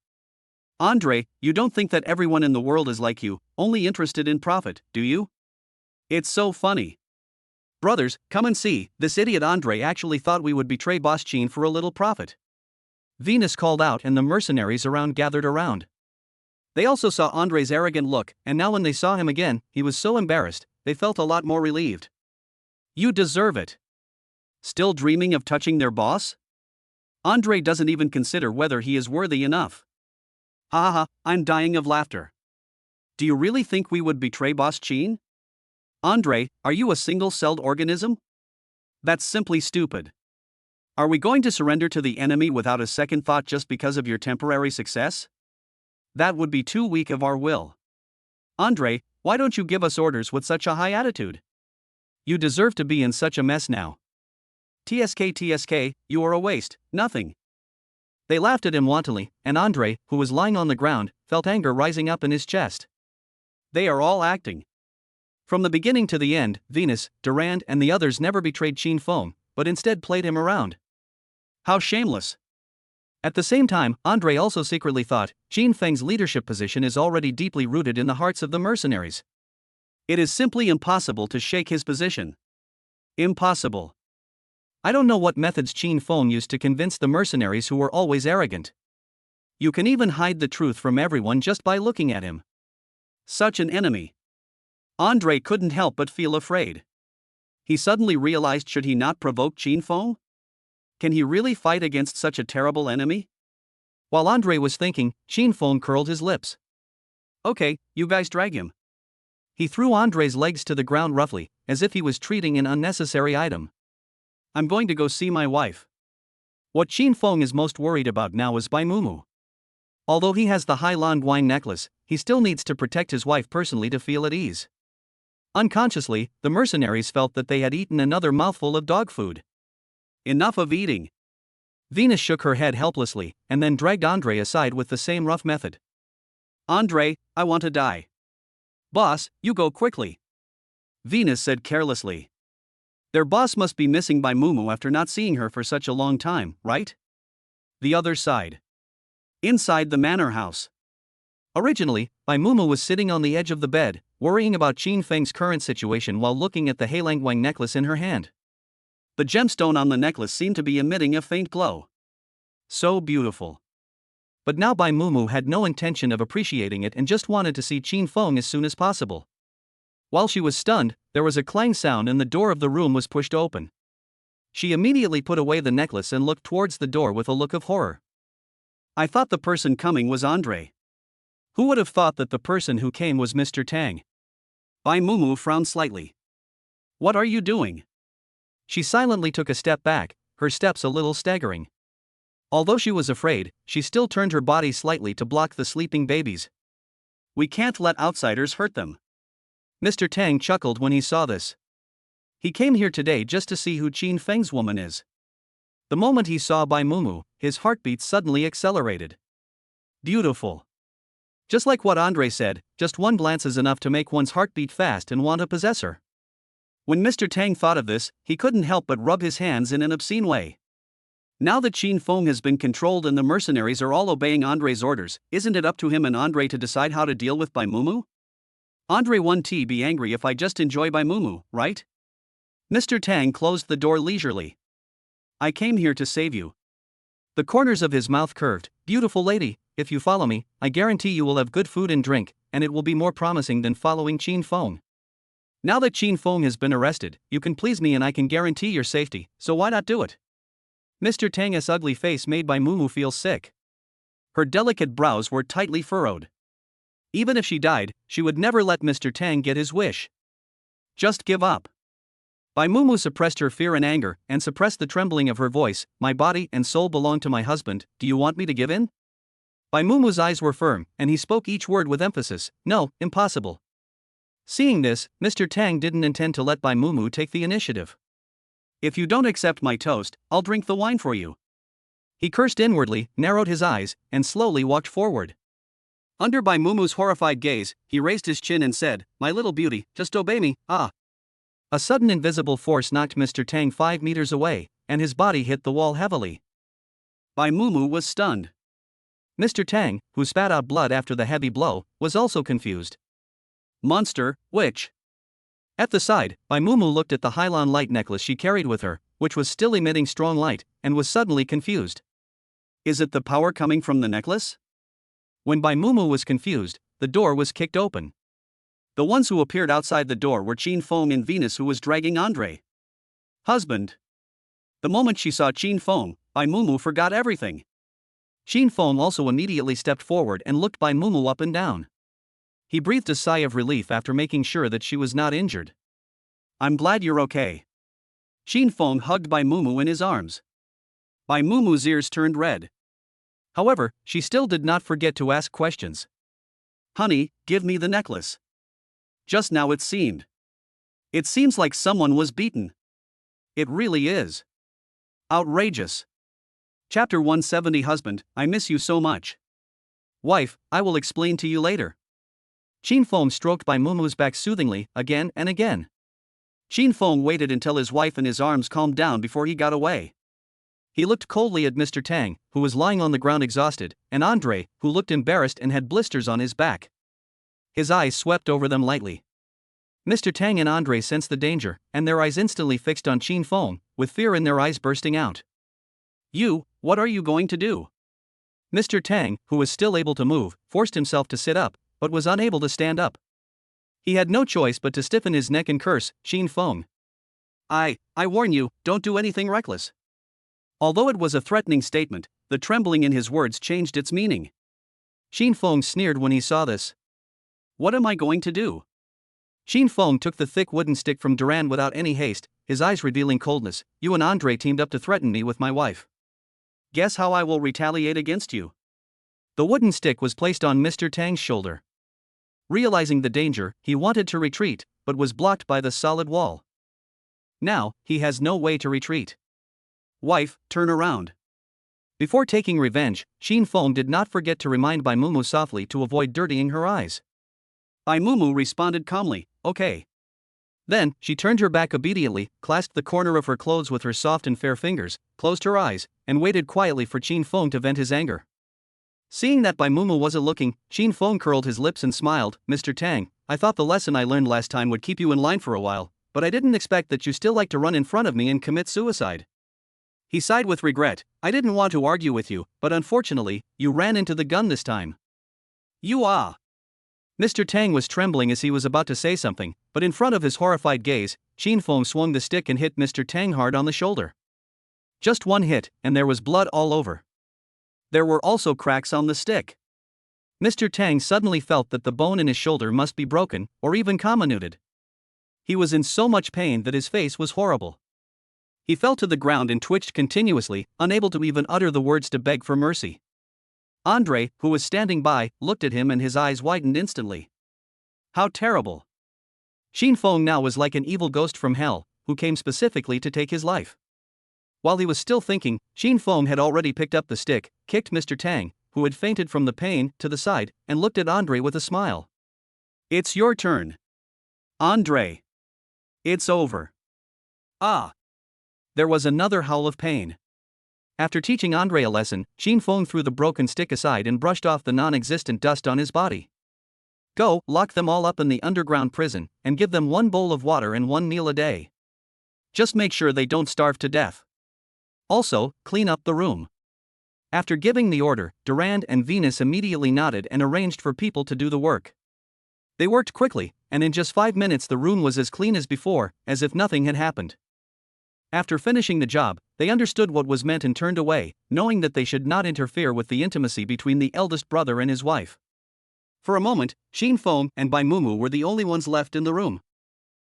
Andre, you don't think that everyone in the world is like you, only interested in profit, do you? It's so funny. Brothers, come and see, this idiot Andre actually thought we would betray Boss Qin for a little profit. Venus called out and the mercenaries around gathered around. They also saw Andre's arrogant look, and now when they saw him again, he was so embarrassed, they felt a lot more relieved. You deserve it. Still dreaming of touching their boss? Andre doesn't even consider whether he is worthy enough. Ha ha ha, I'm dying of laughter. Do you really think we would betray Boss Qin? Andre, are you a single-celled organism? That's simply stupid. Are we going to surrender to the enemy without a second thought just because of your temporary success? That would be too weak of our will. Andre, why don't you give us orders with such a high attitude? You deserve to be in such a mess now. TSK, you are a waste, nothing. They laughed at him wantonly, and Andre, who was lying on the ground, felt anger rising up in his chest. They are all acting. From the beginning to the end, Venus, Durand, and the others never betrayed Qin Feng, but instead played him around. How shameless. At the same time, Andre also secretly thought, Qin Feng's leadership position is already deeply rooted in the hearts of the mercenaries. It is simply impossible to shake his position. Impossible. I don't know what methods Qin Feng used to convince the mercenaries who were always arrogant. You can even hide the truth from everyone just by looking at him. Such an enemy. Andre couldn't help but feel afraid. He suddenly realized, should he not provoke Qin Feng? Can he really fight against such a terrible enemy? While Andre was thinking, Qin Feng curled his lips. Okay, you guys drag him. He threw Andre's legs to the ground roughly, as if he was treating an unnecessary item. I'm going to go see my wife. What Qin Feng is most worried about now is Bai Mumu. Although he has the Hai Lan Guang necklace, he still needs to protect his wife personally to feel at ease. Unconsciously, the mercenaries felt that they had eaten another mouthful of dog food. Enough of eating. Venus shook her head helplessly, and then dragged Andre aside with the same rough method. Andre, I want to die. Boss, you go quickly. Venus said carelessly. Their boss must be missing Bai Mumu after not seeing her for such a long time, right? The other side. Inside the manor house. Originally, Bai Mumu was sitting on the edge of the bed, worrying about Qin Feng's current situation while looking at the Heilangguang necklace in her hand. The gemstone on the necklace seemed to be emitting a faint glow. So beautiful. But now Bai Mumu had no intention of appreciating it and just wanted to see Qin Feng as soon as possible. While she was stunned, there was a clang sound and the door of the room was pushed open. She immediately put away the necklace and looked towards the door with a look of horror. I thought the person coming was Andre. Who would have thought that the person who came was Mr. Tang? Bai Mumu frowned slightly. What are you doing? She silently took a step back, her steps a little staggering. Although she was afraid, she still turned her body slightly to block the sleeping babies. We can't let outsiders hurt them. Mr. Tang chuckled when he saw this. He came here today just to see who Qin Feng's woman is. The moment he saw Bai Mumu, his heartbeat suddenly accelerated. Beautiful. Just like what Andre said, just one glance is enough to make one's heart beat fast and want to possess her. When Mr. Tang thought of this, he couldn't help but rub his hands in an obscene way. Now that Qin Feng has been controlled and the mercenaries are all obeying Andre's orders, isn't it up to him and Andre to decide how to deal with Bai Mumu? Andre won't be angry if I just enjoy Bai Mumu, right? Mr. Tang closed the door leisurely. I came here to save you. The corners of his mouth curved. Beautiful lady, if you follow me, I guarantee you will have good food and drink, and it will be more promising than following Qin Feng. Now that Qin Feng has been arrested, you can please me and I can guarantee your safety, so why not do it? Mr. Tang's ugly face made Bai Mumu feel sick. Her delicate brows were tightly furrowed. Even if she died, she would never let Mr. Tang get his wish. Just give up. Bai Mumu suppressed her fear and anger, and suppressed the trembling of her voice. My body and soul belong to my husband, do you want me to give in? Bai Mumu's eyes were firm, and he spoke each word with emphasis. No, impossible. Seeing this, Mr. Tang didn't intend to let Bai Mumu take the initiative. If you don't accept my toast, I'll drink the wine for you. He cursed inwardly, narrowed his eyes, and slowly walked forward. Under Bai Mumu's horrified gaze, he raised his chin and said, My little beauty, just obey me, ah. A sudden invisible force knocked Mr. Tang 5 meters away, and his body hit the wall heavily. Bai Mumu was stunned. Mr. Tang, who spat out blood after the heavy blow, was also confused. Monster, witch. At the side, Bai Mumu looked at the Hylon light necklace she carried with her, which was still emitting strong light, and was suddenly confused. Is it the power coming from the necklace? When Bai Mumu was confused, the door was kicked open. The ones who appeared outside the door were Qin Feng and Venus, who was dragging Andre. Husband. The moment she saw Qin Feng, Bai Mumu forgot everything. Qin Feng also immediately stepped forward and looked Bai Mumu up and down. He breathed a sigh of relief after making sure that she was not injured. I'm glad you're okay. Qin Feng hugged Bai Mumu in his arms. Bai Mumu's ears turned red. However, she still did not forget to ask questions. Honey, give me the necklace. Just now it seemed. It seems like someone was beaten. It really is. Outrageous. Chapter 170. Husband, I miss you so much. Wife, I will explain to you later. Qin Feng stroked Bai Mumu's back soothingly, again and again. Qin Feng waited until his wife and his arms calmed down before he got away. He looked coldly at Mr. Tang, who was lying on the ground exhausted, and Andre, who looked embarrassed and had blisters on his back. His eyes swept over them lightly. Mr. Tang and Andre sensed the danger, and their eyes instantly fixed on Qin Feng, with fear in their eyes bursting out. You, what are you going to do? Mr. Tang, who was still able to move, forced himself to sit up, but was unable to stand up. He had no choice but to stiffen his neck and curse, Qin Feng. I warn you, don't do anything reckless. Although it was a threatening statement, the trembling in his words changed its meaning. Qin Feng sneered when he saw this. What am I going to do? Qin Feng took the thick wooden stick from Duran without any haste, his eyes revealing coldness. You and Andre teamed up to threaten me with my wife. guess how I will retaliate against you? The wooden stick was placed on Mr. Tang's shoulder. Realizing the danger, he wanted to retreat, but was blocked by the solid wall. Now, he has no way to retreat. Wife, turn around. Before taking revenge, Xin Feng did not forget to remind Bai Mumu softly to avoid dirtying her eyes. Bai Mumu responded calmly, okay. Then, she turned her back obediently, clasped the corner of her clothes with her soft and fair fingers, closed her eyes, and waited quietly for Xin Feng to vent his anger. Seeing that Bai Mumu wasn't looking, Xin Feng curled his lips and smiled. Mr. Tang, I thought the lesson I learned last time would keep you in line for a while, but I didn't expect that you still like to run in front of me and commit suicide. He sighed with regret. I didn't want to argue with you, but unfortunately, you ran into the gun this time. Mr. Tang was trembling as he was about to say something, but in front of his horrified gaze, Xin Feng swung the stick and hit Mr. Tang hard on the shoulder. Just one hit, and there was blood all over. There were also cracks on the stick. Mr. Tang suddenly felt that the bone in his shoulder must be broken, or even comminuted. He was in so much pain that his face was horrible. He fell to the ground and twitched continuously, unable to even utter the words to beg for mercy. Andre, who was standing by, looked at him and his eyes widened instantly. How terrible! Xin Feng now was like an evil ghost from hell, who came specifically to take his life. While he was still thinking, Xin Feng had already picked up the stick, kicked Mr. Tang, who had fainted from the pain, to the side, and looked at Andre with a smile. It's your turn. Andre. It's over. Ah. There was another howl of pain. After teaching Andre a lesson, Xin Feng threw the broken stick aside and brushed off the non-existent dust on his body. Go, lock them all up in the underground prison, and give them 1 bowl of water and 1 meal a day. Just make sure they don't starve to death. Also, clean up the room. After giving the order, Durand and Venus immediately nodded and arranged for people to do the work. They worked quickly, and in just 5 minutes the room was as clean as before, as if nothing had happened. After finishing the job, they understood what was meant and turned away, knowing that they should not interfere with the intimacy between the eldest brother and his wife. For a moment, Xin Feng and Bai Mumu were the only ones left in the room.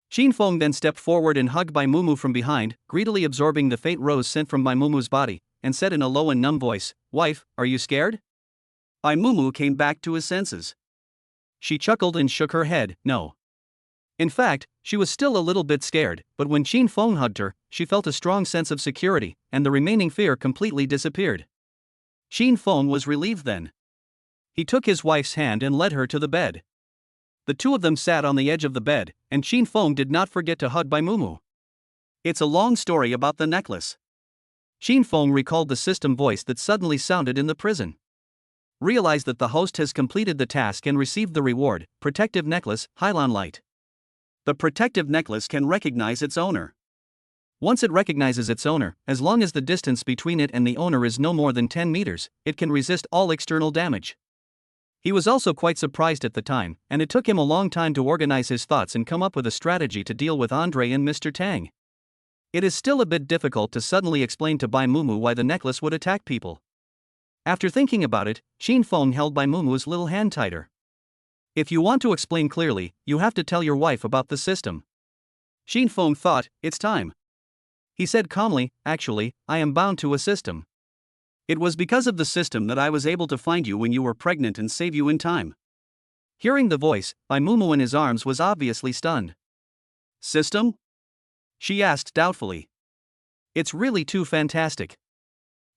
Xin Feng then stepped forward and hugged Bai Mumu from behind, greedily absorbing the faint rose scent from Bai Mumu's body, and said in a low and numb voice, Wife, are you scared? Bai Mumu came back to his senses. She chuckled and shook her head, no. In fact, she was still a little bit scared, but when Xin Feng hugged her, she felt a strong sense of security, and the remaining fear completely disappeared. Xin Feng was relieved then. He took his wife's hand and led her to the bed. The two of them sat on the edge of the bed, and Xin Feng did not forget to hug Bai Mumu. It's a long story about the necklace. Xin Feng recalled the system voice that suddenly sounded in the prison. Realize that the host has completed the task and received the reward, protective necklace, Hylon Light. The protective necklace can recognize its owner. Once it recognizes its owner, as long as the distance between it and the owner is no more than 10 meters, it can resist all external damage. He was also quite surprised at the time, and it took him a long time to organize his thoughts and come up with a strategy to deal with Andre and Mr. Tang. It is still a bit difficult to suddenly explain to Bai Mumu why the necklace would attack people. After thinking about it, Xin Feng held Bai Mumu's little hand tighter. If you want to explain clearly, you have to tell your wife about the system. Xin Feng thought, it's time. He said calmly, actually, I am bound to a system. It was because of the system that I was able to find you when you were pregnant and save you in time. Hearing the voice, Bai Mumu in his arms was obviously stunned. System? She asked doubtfully. It's really too fantastic.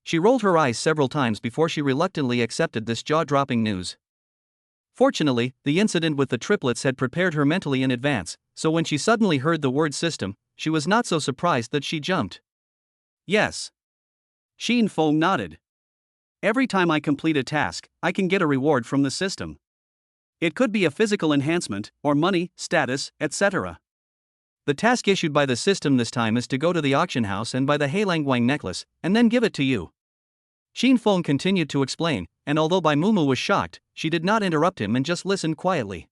She rolled her eyes several times before she reluctantly accepted this jaw-dropping news. Fortunately, the incident with the triplets had prepared her mentally in advance, so when she suddenly heard the word system, she was not so surprised that she jumped. Yes. Xin Feng nodded. Every time I complete a task, I can get a reward from the system. It could be a physical enhancement, or money, status, etc. The task issued by the system this time is to go to the auction house and buy the Heilangwang necklace, and then give it to you. Xin Feng continued to explain, and although Bai Mumu was shocked, she did not interrupt him and just listened quietly.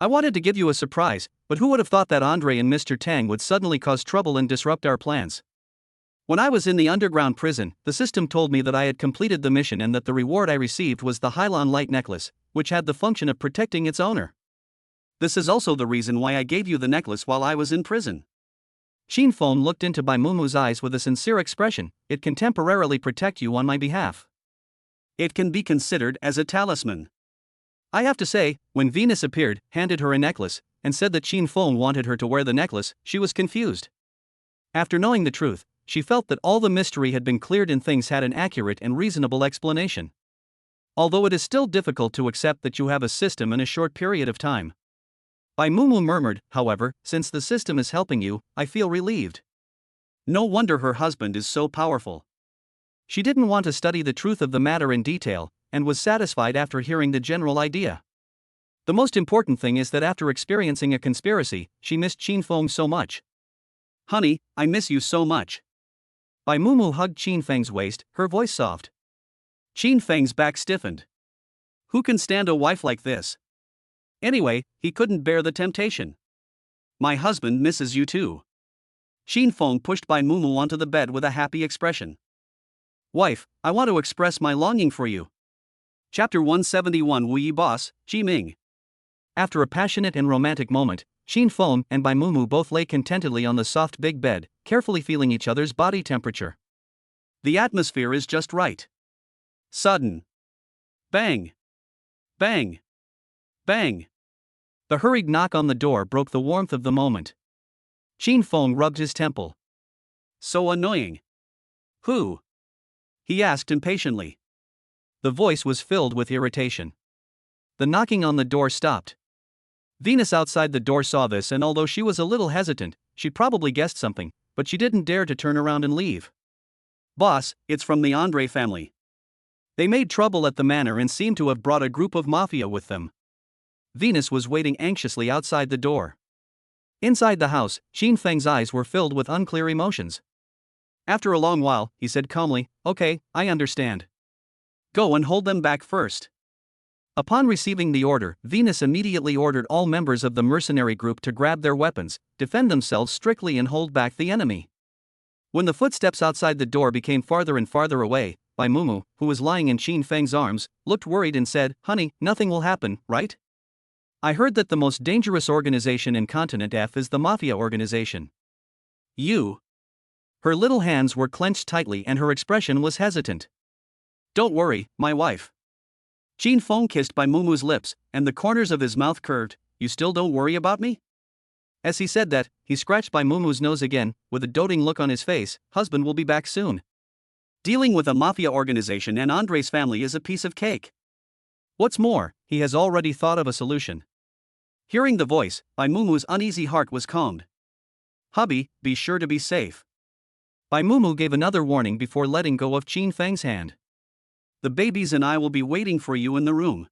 I wanted to give you a surprise, but who would have thought that Andre and Mr. Tang would suddenly cause trouble and disrupt our plans? When I was in the underground prison, the system told me that I had completed the mission and that the reward I received was the Hylon Light necklace, which had the function of protecting its owner. This is also the reason why I gave you the necklace while I was in prison. Xin Feng looked into Bai Mumu's eyes with a sincere expression. It can temporarily protect you on my behalf. It can be considered as a talisman. I have to say, when Venus appeared, handed her a necklace, and said that Xin Feng wanted her to wear the necklace, she was confused. After knowing the truth, she felt that all the mystery had been cleared and things had an accurate and reasonable explanation. Although it is still difficult to accept that you have a system in a short period of time. Bai Mumu murmured, however, since the system is helping you, I feel relieved. No wonder her husband is so powerful. She didn't want to study the truth of the matter in detail, and was satisfied after hearing the general idea. The most important thing is that after experiencing a conspiracy, she missed Xin Feng so much. Honey, I miss you so much. Bai Mumu hugged Qin Feng's waist, her voice soft. Qin Feng's back stiffened. Who can stand a wife like this? Anyway, he couldn't bear the temptation. My husband misses you too. Qin Feng pushed Bai Mumu onto the bed with a happy expression. Wife, I want to express my longing for you. Chapter 171 Wu Yi Boss, Ji Ming. After a passionate and romantic moment, Qin Feng and Bai Mumu both lay contentedly on the soft big bed, carefully feeling each other's body temperature. The atmosphere is just right. Sudden. Bang. Bang. Bang. The hurried knock on the door broke the warmth of the moment. Qin Feng rubbed his temple. So annoying. Who? He asked impatiently. The voice was filled with irritation. The knocking on the door stopped. Venus outside the door saw this, and although she was a little hesitant, she probably guessed something, but she didn't dare to turn around and leave. Boss, it's from the Andre family. They made trouble at the manor and seemed to have brought a group of mafia with them. Venus was waiting anxiously outside the door. Inside the house, Qin Feng's eyes were filled with unclear emotions. After a long while, he said calmly, Okay, I understand. Go and hold them back first. Upon receiving the order, Venus immediately ordered all members of the mercenary group to grab their weapons, defend themselves strictly and hold back the enemy. When the footsteps outside the door became farther and farther away, Bai Mumu, who was lying in Qin Feng's arms, looked worried and said, Honey, nothing will happen, right? I heard that the most dangerous organization in Continent F is the Mafia organization. You? Her little hands were clenched tightly and her expression was hesitant. Don't worry, my wife. Qin Feng kissed Bai Mumu's lips, and the corners of his mouth curved. You still don't worry about me? As he said that, he scratched Bai Mumu's nose again, with a doting look on his face. Husband will be back soon. Dealing with a mafia organization and Andre's family is a piece of cake. What's more, he has already thought of a solution. Hearing the voice, Bai Mumu's uneasy heart was calmed. Hubby, be sure to be safe. Bai Mumu gave another warning before letting go of Qin Feng's hand. The babies and I will be waiting for you in the room.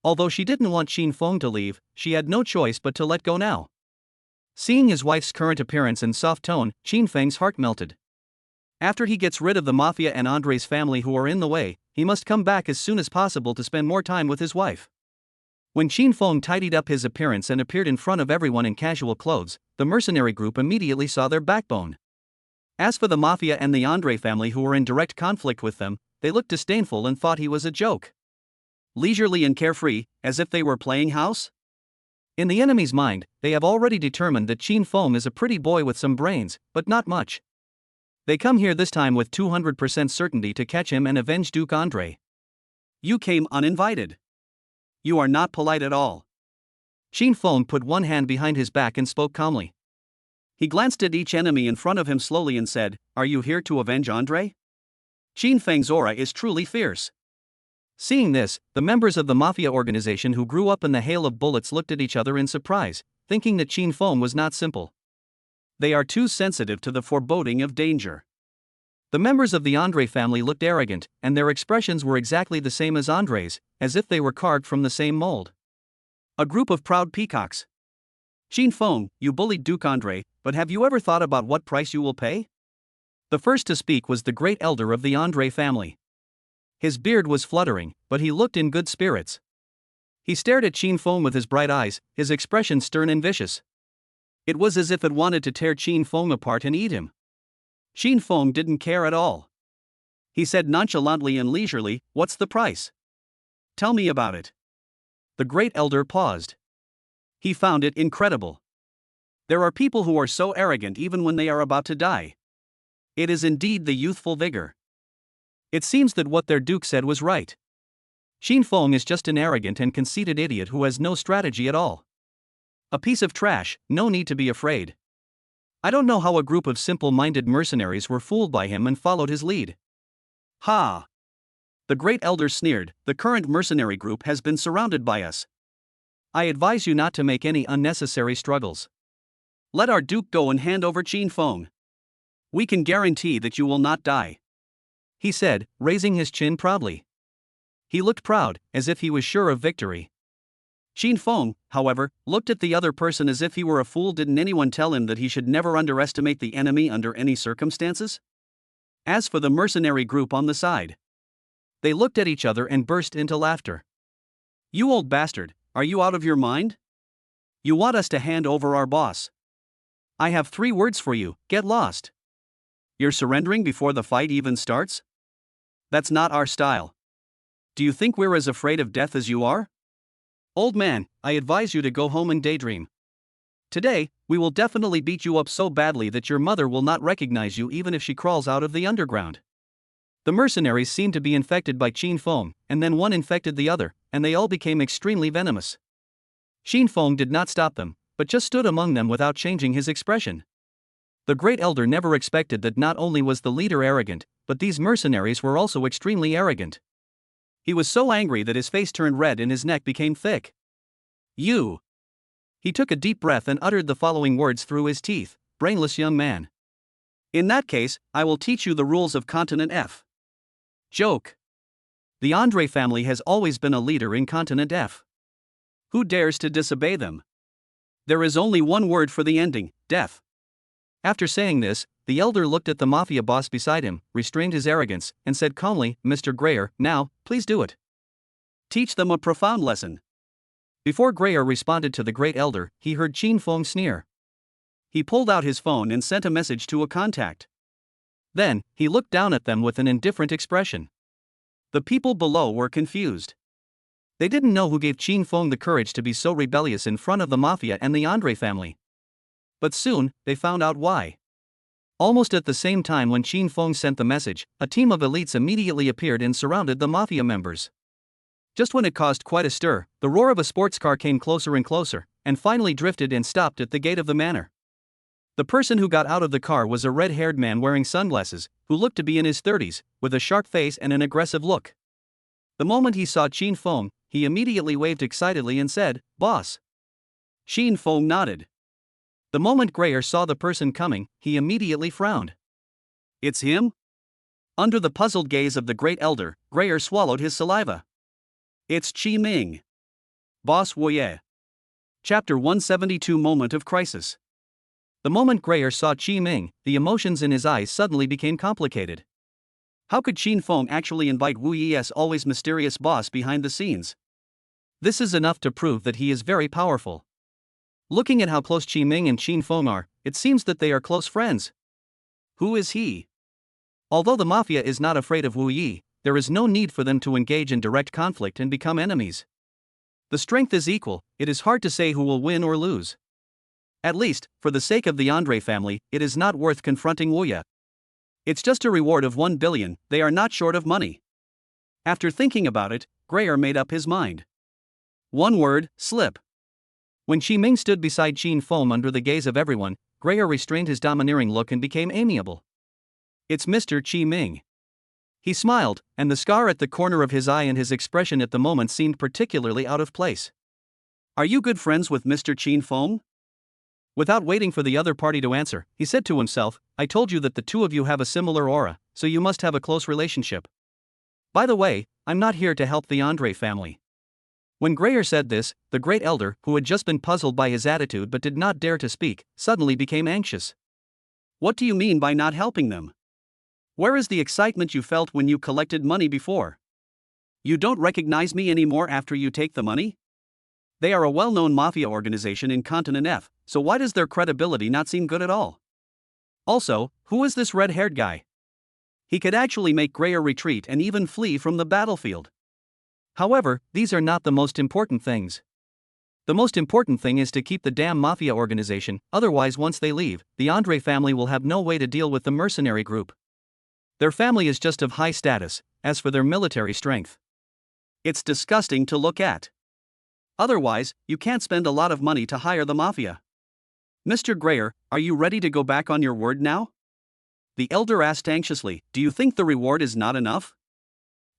Although she didn't want Qin Feng to leave, she had no choice but to let go now. Seeing his wife's current appearance and soft tone, Qin Feng's heart melted. After he gets rid of the mafia and Andre's family who are in the way, he must come back as soon as possible to spend more time with his wife. When Qin Feng tidied up his appearance and appeared in front of everyone in casual clothes, the mercenary group immediately saw their backbone. As for the mafia and the Andre family who were in direct conflict with them, they looked disdainful and thought he was a joke. Leisurely and carefree, as if they were playing house? In the enemy's mind, they have already determined that Qin Feng is a pretty boy with some brains, but not much. They come here this time with 200% certainty to catch him and avenge Duke Andre. You came uninvited. You are not polite at all. Qin Feng put one hand behind his back and spoke calmly. He glanced at each enemy in front of him slowly and said, Are you here to avenge Andre? Qin Feng's aura is truly fierce. Seeing this, the members of the mafia organization who grew up in the hail of bullets looked at each other in surprise, thinking that Qin Feng was not simple. They are too sensitive to the foreboding of danger. The members of the Andre family looked arrogant, and their expressions were exactly the same as Andre's, as if they were carved from the same mold. A group of proud peacocks. Qin Feng, you bullied Duke Andre, but have you ever thought about what price you will pay? The first to speak was the great elder of the Andre family. His beard was fluttering, but he looked in good spirits. He stared at Qin Feng with his bright eyes, his expression stern and vicious. It was as if it wanted to tear Qin Feng apart and eat him. Qin Feng didn't care at all. He said nonchalantly and leisurely, What's the price? Tell me about it. The great elder paused. He found it incredible. There are people who are so arrogant even when they are about to die. It is indeed the youthful vigor. It seems that what their duke said was right. Xin Feng is just an arrogant and conceited idiot who has no strategy at all. A piece of trash, no need to be afraid. I don't know how a group of simple-minded mercenaries were fooled by him and followed his lead. Ha! The great elder sneered, the current mercenary group has been surrounded by us. I advise you not to make any unnecessary struggles. Let our duke go and hand over Xin Feng. We can guarantee that you will not die, he said, raising his chin proudly. He looked proud, as if he was sure of victory. Xin Feng, however, looked at the other person as if he were a fool. Didn't anyone tell him that he should never underestimate the enemy under any circumstances? As for the mercenary group on the side, they looked at each other and burst into laughter. You old bastard, are you out of your mind? You want us to hand over our boss? I have 3 words for you, get lost. You're surrendering before the fight even starts? That's not our style. Do you think we're as afraid of death as you are? Old man, I advise you to go home and daydream. Today, we will definitely beat you up so badly that your mother will not recognize you even if she crawls out of the underground. The mercenaries seemed to be infected by Xin Feng, and then one infected the other, and they all became extremely venomous. Xin Feng did not stop them, but just stood among them without changing his expression. The great elder never expected that not only was the leader arrogant, but these mercenaries were also extremely arrogant. He was so angry that his face turned red and his neck became thick. You! He took a deep breath and uttered the following words through his teeth, brainless young man. In that case, I will teach you the rules of Continent F. Joke. The Andre family has always been a leader in Continent F. Who dares to disobey them? There is only one word for the ending, death. After saying this, the elder looked at the mafia boss beside him, restrained his arrogance, and said calmly, Mr. Grayer, now, please do it. Teach them a profound lesson. Before Grayer responded to the great elder, he heard Xin Feng sneer. He pulled out his phone and sent a message to a contact. Then, he looked down at them with an indifferent expression. The people below were confused. They didn't know who gave Xin Feng the courage to be so rebellious in front of the mafia and the Andre family. But soon, they found out why. Almost at the same time when Xin Feng sent the message, a team of elites immediately appeared and surrounded the mafia members. Just when it caused quite a stir, the roar of a sports car came closer and closer, and finally drifted and stopped at the gate of the manor. The person who got out of the car was a red-haired man wearing sunglasses, who looked to be in his 30s, with a sharp face and an aggressive look. The moment he saw Xin Feng, he immediately waved excitedly and said, Boss. Xin Feng nodded. The moment Grayer saw the person coming, he immediately frowned. It's him? Under the puzzled gaze of the great elder, Grayer swallowed his saliva. It's Qi Ming. Boss Woye. Chapter 172 Moment of Crisis. The moment Grayer saw Qi Ming, the emotions in his eyes suddenly became complicated. How could Xin Feng actually invite Wu Yi's always mysterious boss behind the scenes? This is enough to prove that he is very powerful. Looking at how close Qi Ming and Xin Feng are, it seems that they are close friends. Who is he? Although the mafia is not afraid of Wu Yi, there is no need for them to engage in direct conflict and become enemies. The strength is equal, it is hard to say who will win or lose. At least, for the sake of the Andre family, it is not worth confronting Wu Yi. It's just a reward of 1 billion, they are not short of money. After thinking about it, Grayer made up his mind. One word, slip. When Qi Ming stood beside Xin Feng under the gaze of everyone, Grayer restrained his domineering look and became amiable. It's Mr. Qi Ming. He smiled, and the scar at the corner of his eye and his expression at the moment seemed particularly out of place. Are you good friends with Mr. Xin Feng? Without waiting for the other party to answer, he said to himself, I told you that the two of you have a similar aura, so you must have a close relationship. By the way, I'm not here to help the Andre family. When Grayer said this, the great elder, who had just been puzzled by his attitude but did not dare to speak, suddenly became anxious. What do you mean by not helping them? Where is the excitement you felt when you collected money before? You don't recognize me anymore after you take the money? They are a well-known mafia organization in Continent F, so why does their credibility not seem good at all? Also, who is this red-haired guy? He could actually make Grayer retreat and even flee from the battlefield. However, these are not the most important things. The most important thing is to keep the damn mafia organization, otherwise once they leave, the Andre family will have no way to deal with the mercenary group. Their family is just of high status, as for their military strength. It's disgusting to look at. Otherwise, you can't spend a lot of money to hire the mafia. Mr. Grayer, are you ready to go back on your word now? The elder asked anxiously, do you think the reward is not enough?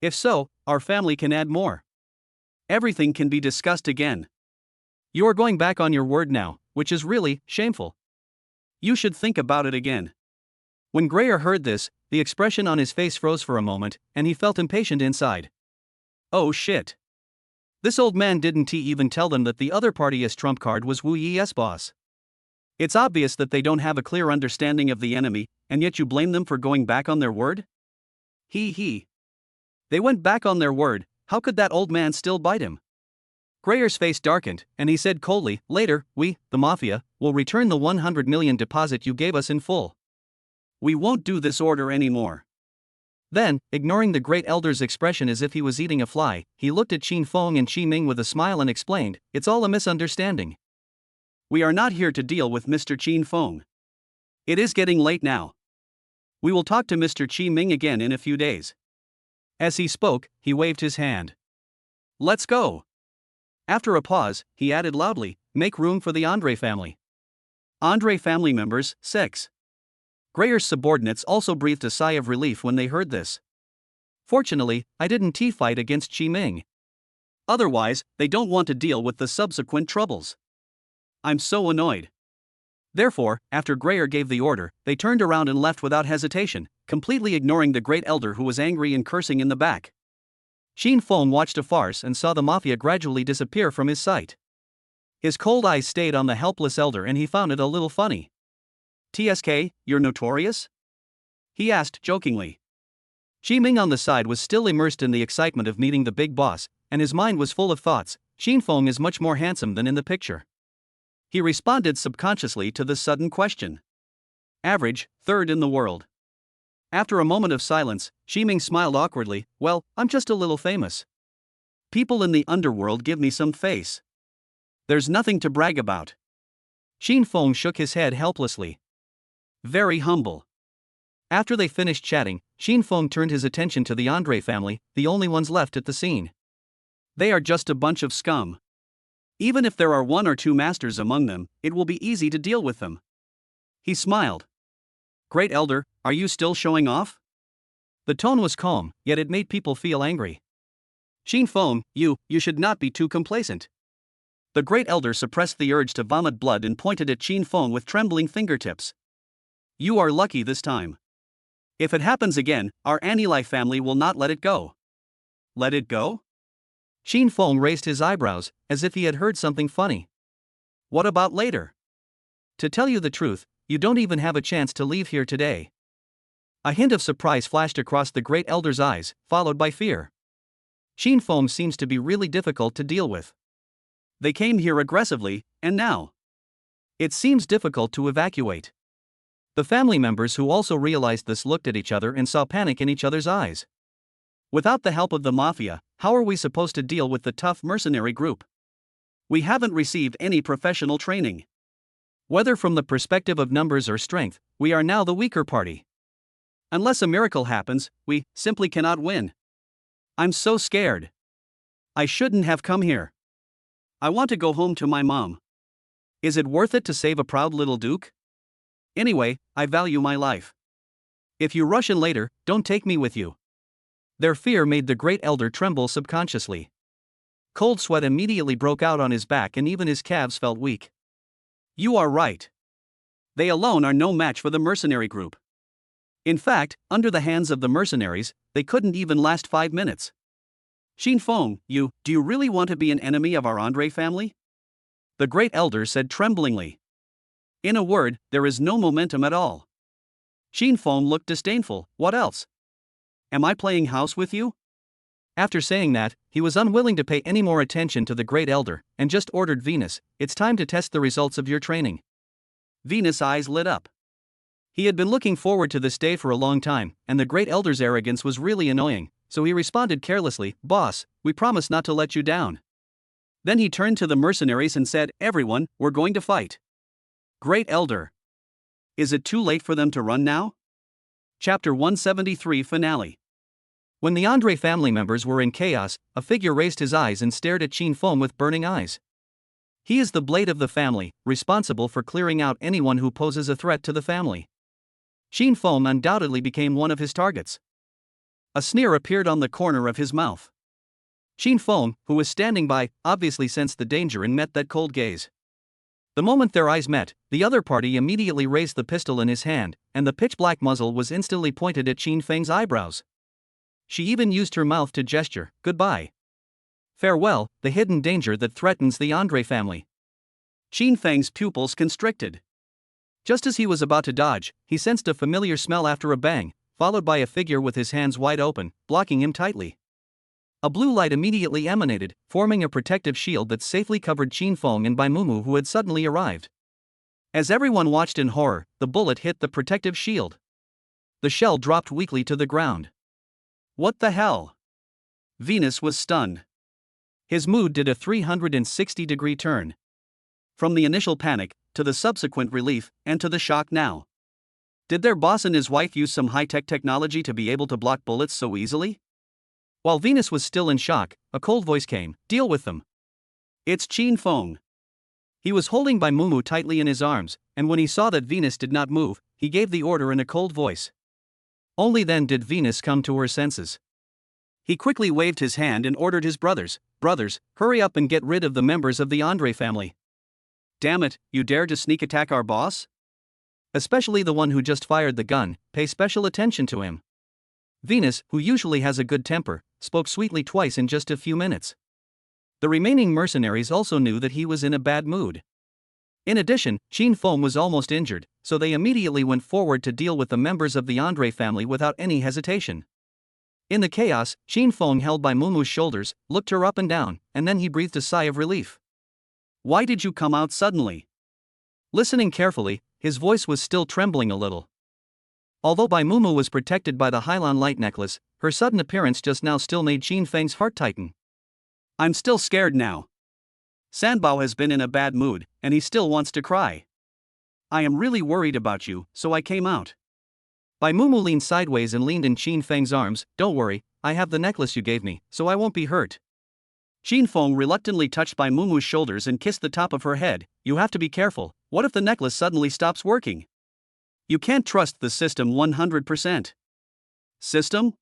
If so, our family can add more. Everything can be discussed again. You are going back on your word now, which is really shameful. You should think about it again. When Grayer heard this, the expression on his face froze for a moment, and he felt impatient inside. Oh shit. This old man didn't even tell them that the other party's trump card was Wu Yi's boss. It's obvious that they don't have a clear understanding of the enemy, and yet you blame them for going back on their word? He. They went back on their word, how could that old man still bite him? Grayer's face darkened, and he said coldly, later, we, the mafia, will return the 100 million deposit you gave us in full. We won't do this order anymore. Then, ignoring the great elder's expression as if he was eating a fly, he looked at Qin Feng and Qi Ming with a smile and explained, it's all a misunderstanding. We are not here to deal with Mr. Qin Feng. It is getting late now. We will talk to Mr. Qi Ming again in a few days. As he spoke, he waved his hand. Let's go. After a pause, he added loudly, make room for the Andre family. Andre family members, 6. Grayer's subordinates also breathed a sigh of relief when they heard this. Fortunately, I didn't fight against Qi Ming. Otherwise, they don't want to deal with the subsequent troubles. I'm so annoyed. Therefore, after Grayer gave the order, they turned around and left without hesitation, completely ignoring the great elder who was angry and cursing in the back. Qin Feng watched a farce and saw the mafia gradually disappear from his sight. His cold eyes stayed on the helpless elder and he found it a little funny. TSK, you're notorious? He asked jokingly. Qi Ming on the side was still immersed in the excitement of meeting the big boss, and his mind was full of thoughts. Qin Feng is much more handsome than in the picture. He responded subconsciously to the sudden question. Average, 3rd in the world. After a moment of silence, Qi Ming smiled awkwardly, well, I'm just a little famous. People in the underworld give me some face. There's nothing to brag about. Qin Feng shook his head helplessly. Very humble. After they finished chatting, Qin Feng turned his attention to the Andre family, the only ones left at the scene. They are just a bunch of scum. Even if there are 1 or 2 masters among them, it will be easy to deal with them. He smiled. Great elder, are you still showing off? The tone was calm, yet it made people feel angry. Qin Feng, you should not be too complacent. The great elder suppressed the urge to vomit blood and pointed at Qin Feng with trembling fingertips. You are lucky this time. If it happens again, our Anili family will not let it go. Let it go? Qin Feng raised his eyebrows, as if he had heard something funny. What about later? To tell you the truth, you don't even have a chance to leave here today. A hint of surprise flashed across the great elder's eyes, followed by fear. Qin Feng seems to be really difficult to deal with. They came here aggressively, and now it seems difficult to evacuate. The family members who also realized this looked at each other and saw panic in each other's eyes. Without the help of the mafia, how are we supposed to deal with the tough mercenary group? We haven't received any professional training. Whether from the perspective of numbers or strength, we are now the weaker party. Unless a miracle happens, we simply cannot win. I'm so scared. I shouldn't have come here. I want to go home to my mom. Is it worth it to save a proud little duke? Anyway, I value my life. If you rush in later, don't take me with you. Their fear made the great elder tremble subconsciously. Cold sweat immediately broke out on his back and even his calves felt weak. You are right. They alone are no match for the mercenary group. In fact, under the hands of the mercenaries, they couldn't even last 5 minutes. Qin Feng, do you really want to be an enemy of our Andre family? The great elder said tremblingly. In a word, there is no momentum at all. Qin Feng looked disdainful, what else? Am I playing house with you? After saying that, he was unwilling to pay any more attention to the great elder, and just ordered Venus, it's time to test the results of your training. Venus' eyes lit up. He had been looking forward to this day for a long time, and the great elder's arrogance was really annoying, so he responded carelessly, Boss, we promise not to let you down. Then he turned to the mercenaries and said, "Everyone, we're going to fight." Great Elder. Is it too late for them to run now? Chapter 173 Finale. When the Andre family members were in chaos, a figure raised his eyes and stared at Qin Feng with burning eyes. He is the blade of the family, responsible for clearing out anyone who poses a threat to the family. Qin Feng undoubtedly became one of his targets. A sneer appeared on the corner of his mouth. Qin Feng, who was standing by, obviously sensed the danger and met that cold gaze. The moment their eyes met, the other party immediately raised the pistol in his hand, and the pitch-black muzzle was instantly pointed at Qin Feng's eyebrows. She even used her mouth to gesture, "Goodbye. Farewell, the hidden danger that threatens the Andre family." Qin Feng's pupils constricted. Just as he was about to dodge, he sensed a familiar smell after a bang, followed by a figure with his hands wide open, blocking him tightly. A blue light immediately emanated, forming a protective shield that safely covered Qin Feng and Bai Mumu, who had suddenly arrived. As everyone watched in horror, the bullet hit the protective shield. The shell dropped weakly to the ground. What the hell? Venus was stunned. His mood did a 360-degree turn. From the initial panic, to the subsequent relief, and to the shock now. Did their boss and his wife use some high-tech technology to be able to block bullets so easily? While Venus was still in shock, a cold voice came, "Deal with them." It's Qin Feng. He was holding Bai Mumu tightly in his arms, and when he saw that Venus did not move, he gave the order in a cold voice. Only then did Venus come to her senses. He quickly waved his hand and ordered his brothers, hurry up and get rid of the members of the Andre family. Damn it, you dare to sneak attack our boss? Especially the one who just fired the gun, pay special attention to him. Venus, who usually has a good temper, spoke sweetly twice in just a few minutes. The remaining mercenaries also knew that he was in a bad mood. In addition, Qin Feng was almost injured, so they immediately went forward to deal with the members of the Andre family without any hesitation. In the chaos, Qin Feng held Bai Mumu's shoulders, looked her up and down, and then he breathed a sigh of relief. Why did you come out suddenly? Listening carefully, his voice was still trembling a little. Although Bai Mumu was protected by the Hylon light necklace, her sudden appearance just now still made Qin Feng's heart tighten. I'm still scared now. Sanbao has been in a bad mood, and he still wants to cry. I am really worried about you, so I came out. Bai Mumu leaned sideways and leaned in Qin Feng's arms. Don't worry, I have the necklace you gave me, so I won't be hurt. Qin Feng reluctantly touched Bai Mumu's shoulders and kissed the top of her head. You have to be careful, what if the necklace suddenly stops working? You can't trust the system 100%. System?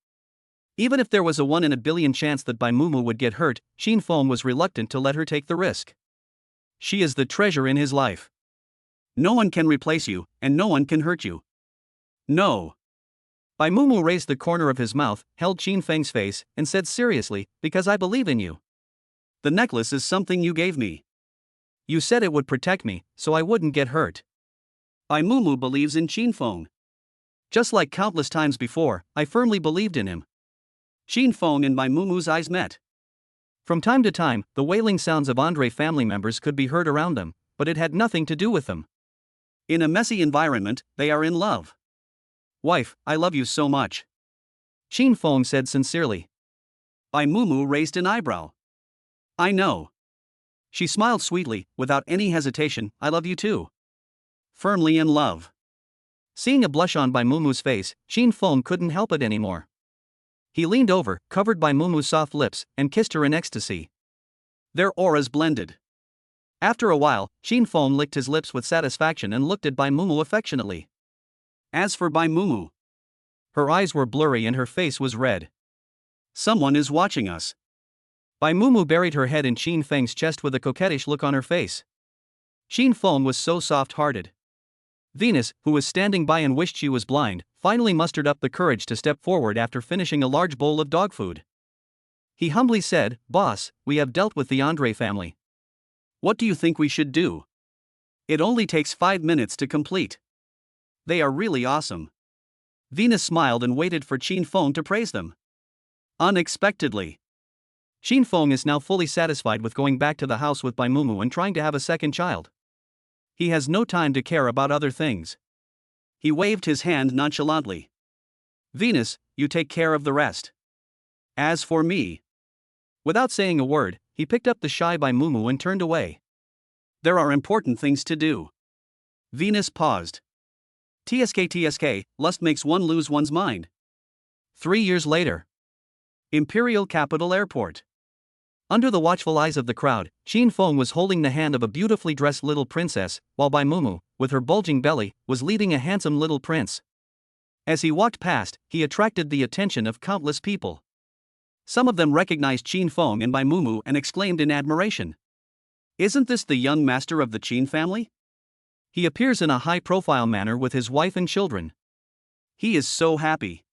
Even if there was a 1 in a billion chance that Bai Mumu would get hurt, Qin Feng was reluctant to let her take the risk. She is the treasure in his life. No one can replace you, and no one can hurt you. No. Bai Mumu raised the corner of his mouth, held Qin Feng's face, and said seriously, because I believe in you. The necklace is something you gave me. You said it would protect me, so I wouldn't get hurt. Bai Mumu believes in Qin Feng. Just like countless times before, I firmly believed in him. Qin Feng and Bai Mumu's eyes met. From time to time, the wailing sounds of Andre family members could be heard around them, but it had nothing to do with them. In a messy environment, they are in love. Wife, I love you so much. Qin Feng said sincerely. Bai Mumu raised an eyebrow. I know. She smiled sweetly, without any hesitation. I love you too. Firmly in love. Seeing a blush on Bai Mumu's face, Qin Feng couldn't help it anymore. He leaned over, covered Bai Mumu's soft lips, and kissed her in ecstasy. Their auras blended. After a while, Qin Feng licked his lips with satisfaction and looked at Bai Mumu affectionately. As for Bai Mumu, her eyes were blurry and her face was red. Someone is watching us. Bai Mumu buried her head in Qin Feng's chest with a coquettish look on her face. Qin Feng was so soft-hearted. Venus, who was standing by and wished she was blind, finally mustered up the courage to step forward after finishing a large bowl of dog food. He humbly said, Boss, we have dealt with the Andre family. What do you think we should do? It only takes 5 minutes to complete. They are really awesome. Venus smiled and waited for Qin Feng to praise them. Unexpectedly. Qin Feng is now fully satisfied with going back to the house with Bai Mumu and trying to have a second child. He has no time to care about other things. He waved his hand nonchalantly. Venus, you take care of the rest. As for me. Without saying a word, he picked up the shy Bai Mumu and turned away. There are important things to do. Venus paused. TSK, lust makes one lose one's mind. 3 years later. Imperial Capital Airport. Under the watchful eyes of the crowd, Qin Feng was holding the hand of a beautifully dressed little princess, while Bai Mumu, with her bulging belly, was leading a handsome little prince. As he walked past, he attracted the attention of countless people. Some of them recognized Qin Feng and Bai Mumu and exclaimed in admiration. Isn't this the young master of the Qin family? He appears in a high-profile manner with his wife and children. He is so happy.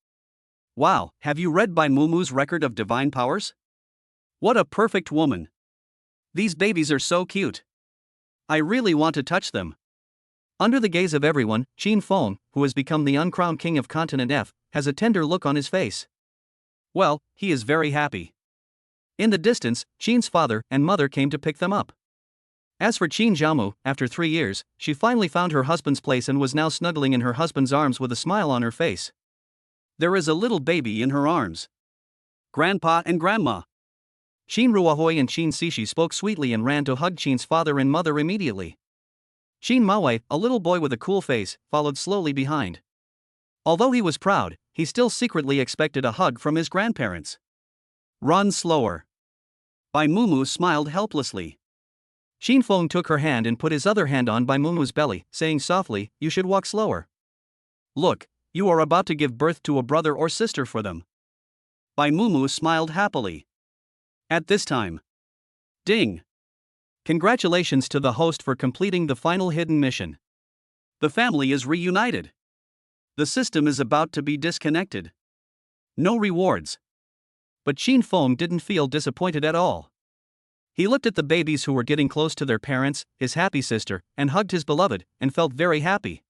Wow, have you read Bai Mumu's record of divine powers? What a perfect woman. These babies are so cute. I really want to touch them. Under the gaze of everyone, Qin Feng, who has become the uncrowned king of continent F, has a tender look on his face. Well, he is very happy. In the distance, Qin's father and mother came to pick them up. As for Qin Jiamu, after 3 years, she finally found her husband's place and was now snuggling in her husband's arms with a smile on her face. There is a little baby in her arms. Grandpa and Grandma. Qin Ruahui and Qin Sishi spoke sweetly and ran to hug Qin's father and mother immediately. Qin Maowei, a little boy with a cool face, followed slowly behind. Although he was proud, he still secretly expected a hug from his grandparents. Run slower. Bai Mumu smiled helplessly. Qin Feng took her hand and put his other hand on Bai Mumu's belly, saying softly, "You should walk slower. Look, you are about to give birth to a brother or sister for them." Bai Mumu smiled happily. At this time. Ding! Congratulations to the host for completing the final hidden mission. The family is reunited. The system is about to be disconnected. No rewards. But Qin Feng didn't feel disappointed at all. He looked at the babies who were getting close to their parents, his happy sister, and hugged his beloved, and felt very happy.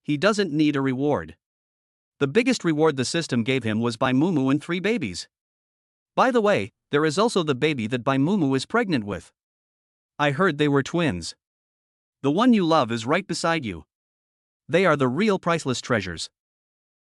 He doesn't need a reward. The biggest reward the system gave him was Bai Mumu and 3 babies. By the way, there is also the baby that Bai Mumu is pregnant with. I heard they were twins. The one you love is right beside you. They are the real priceless treasures.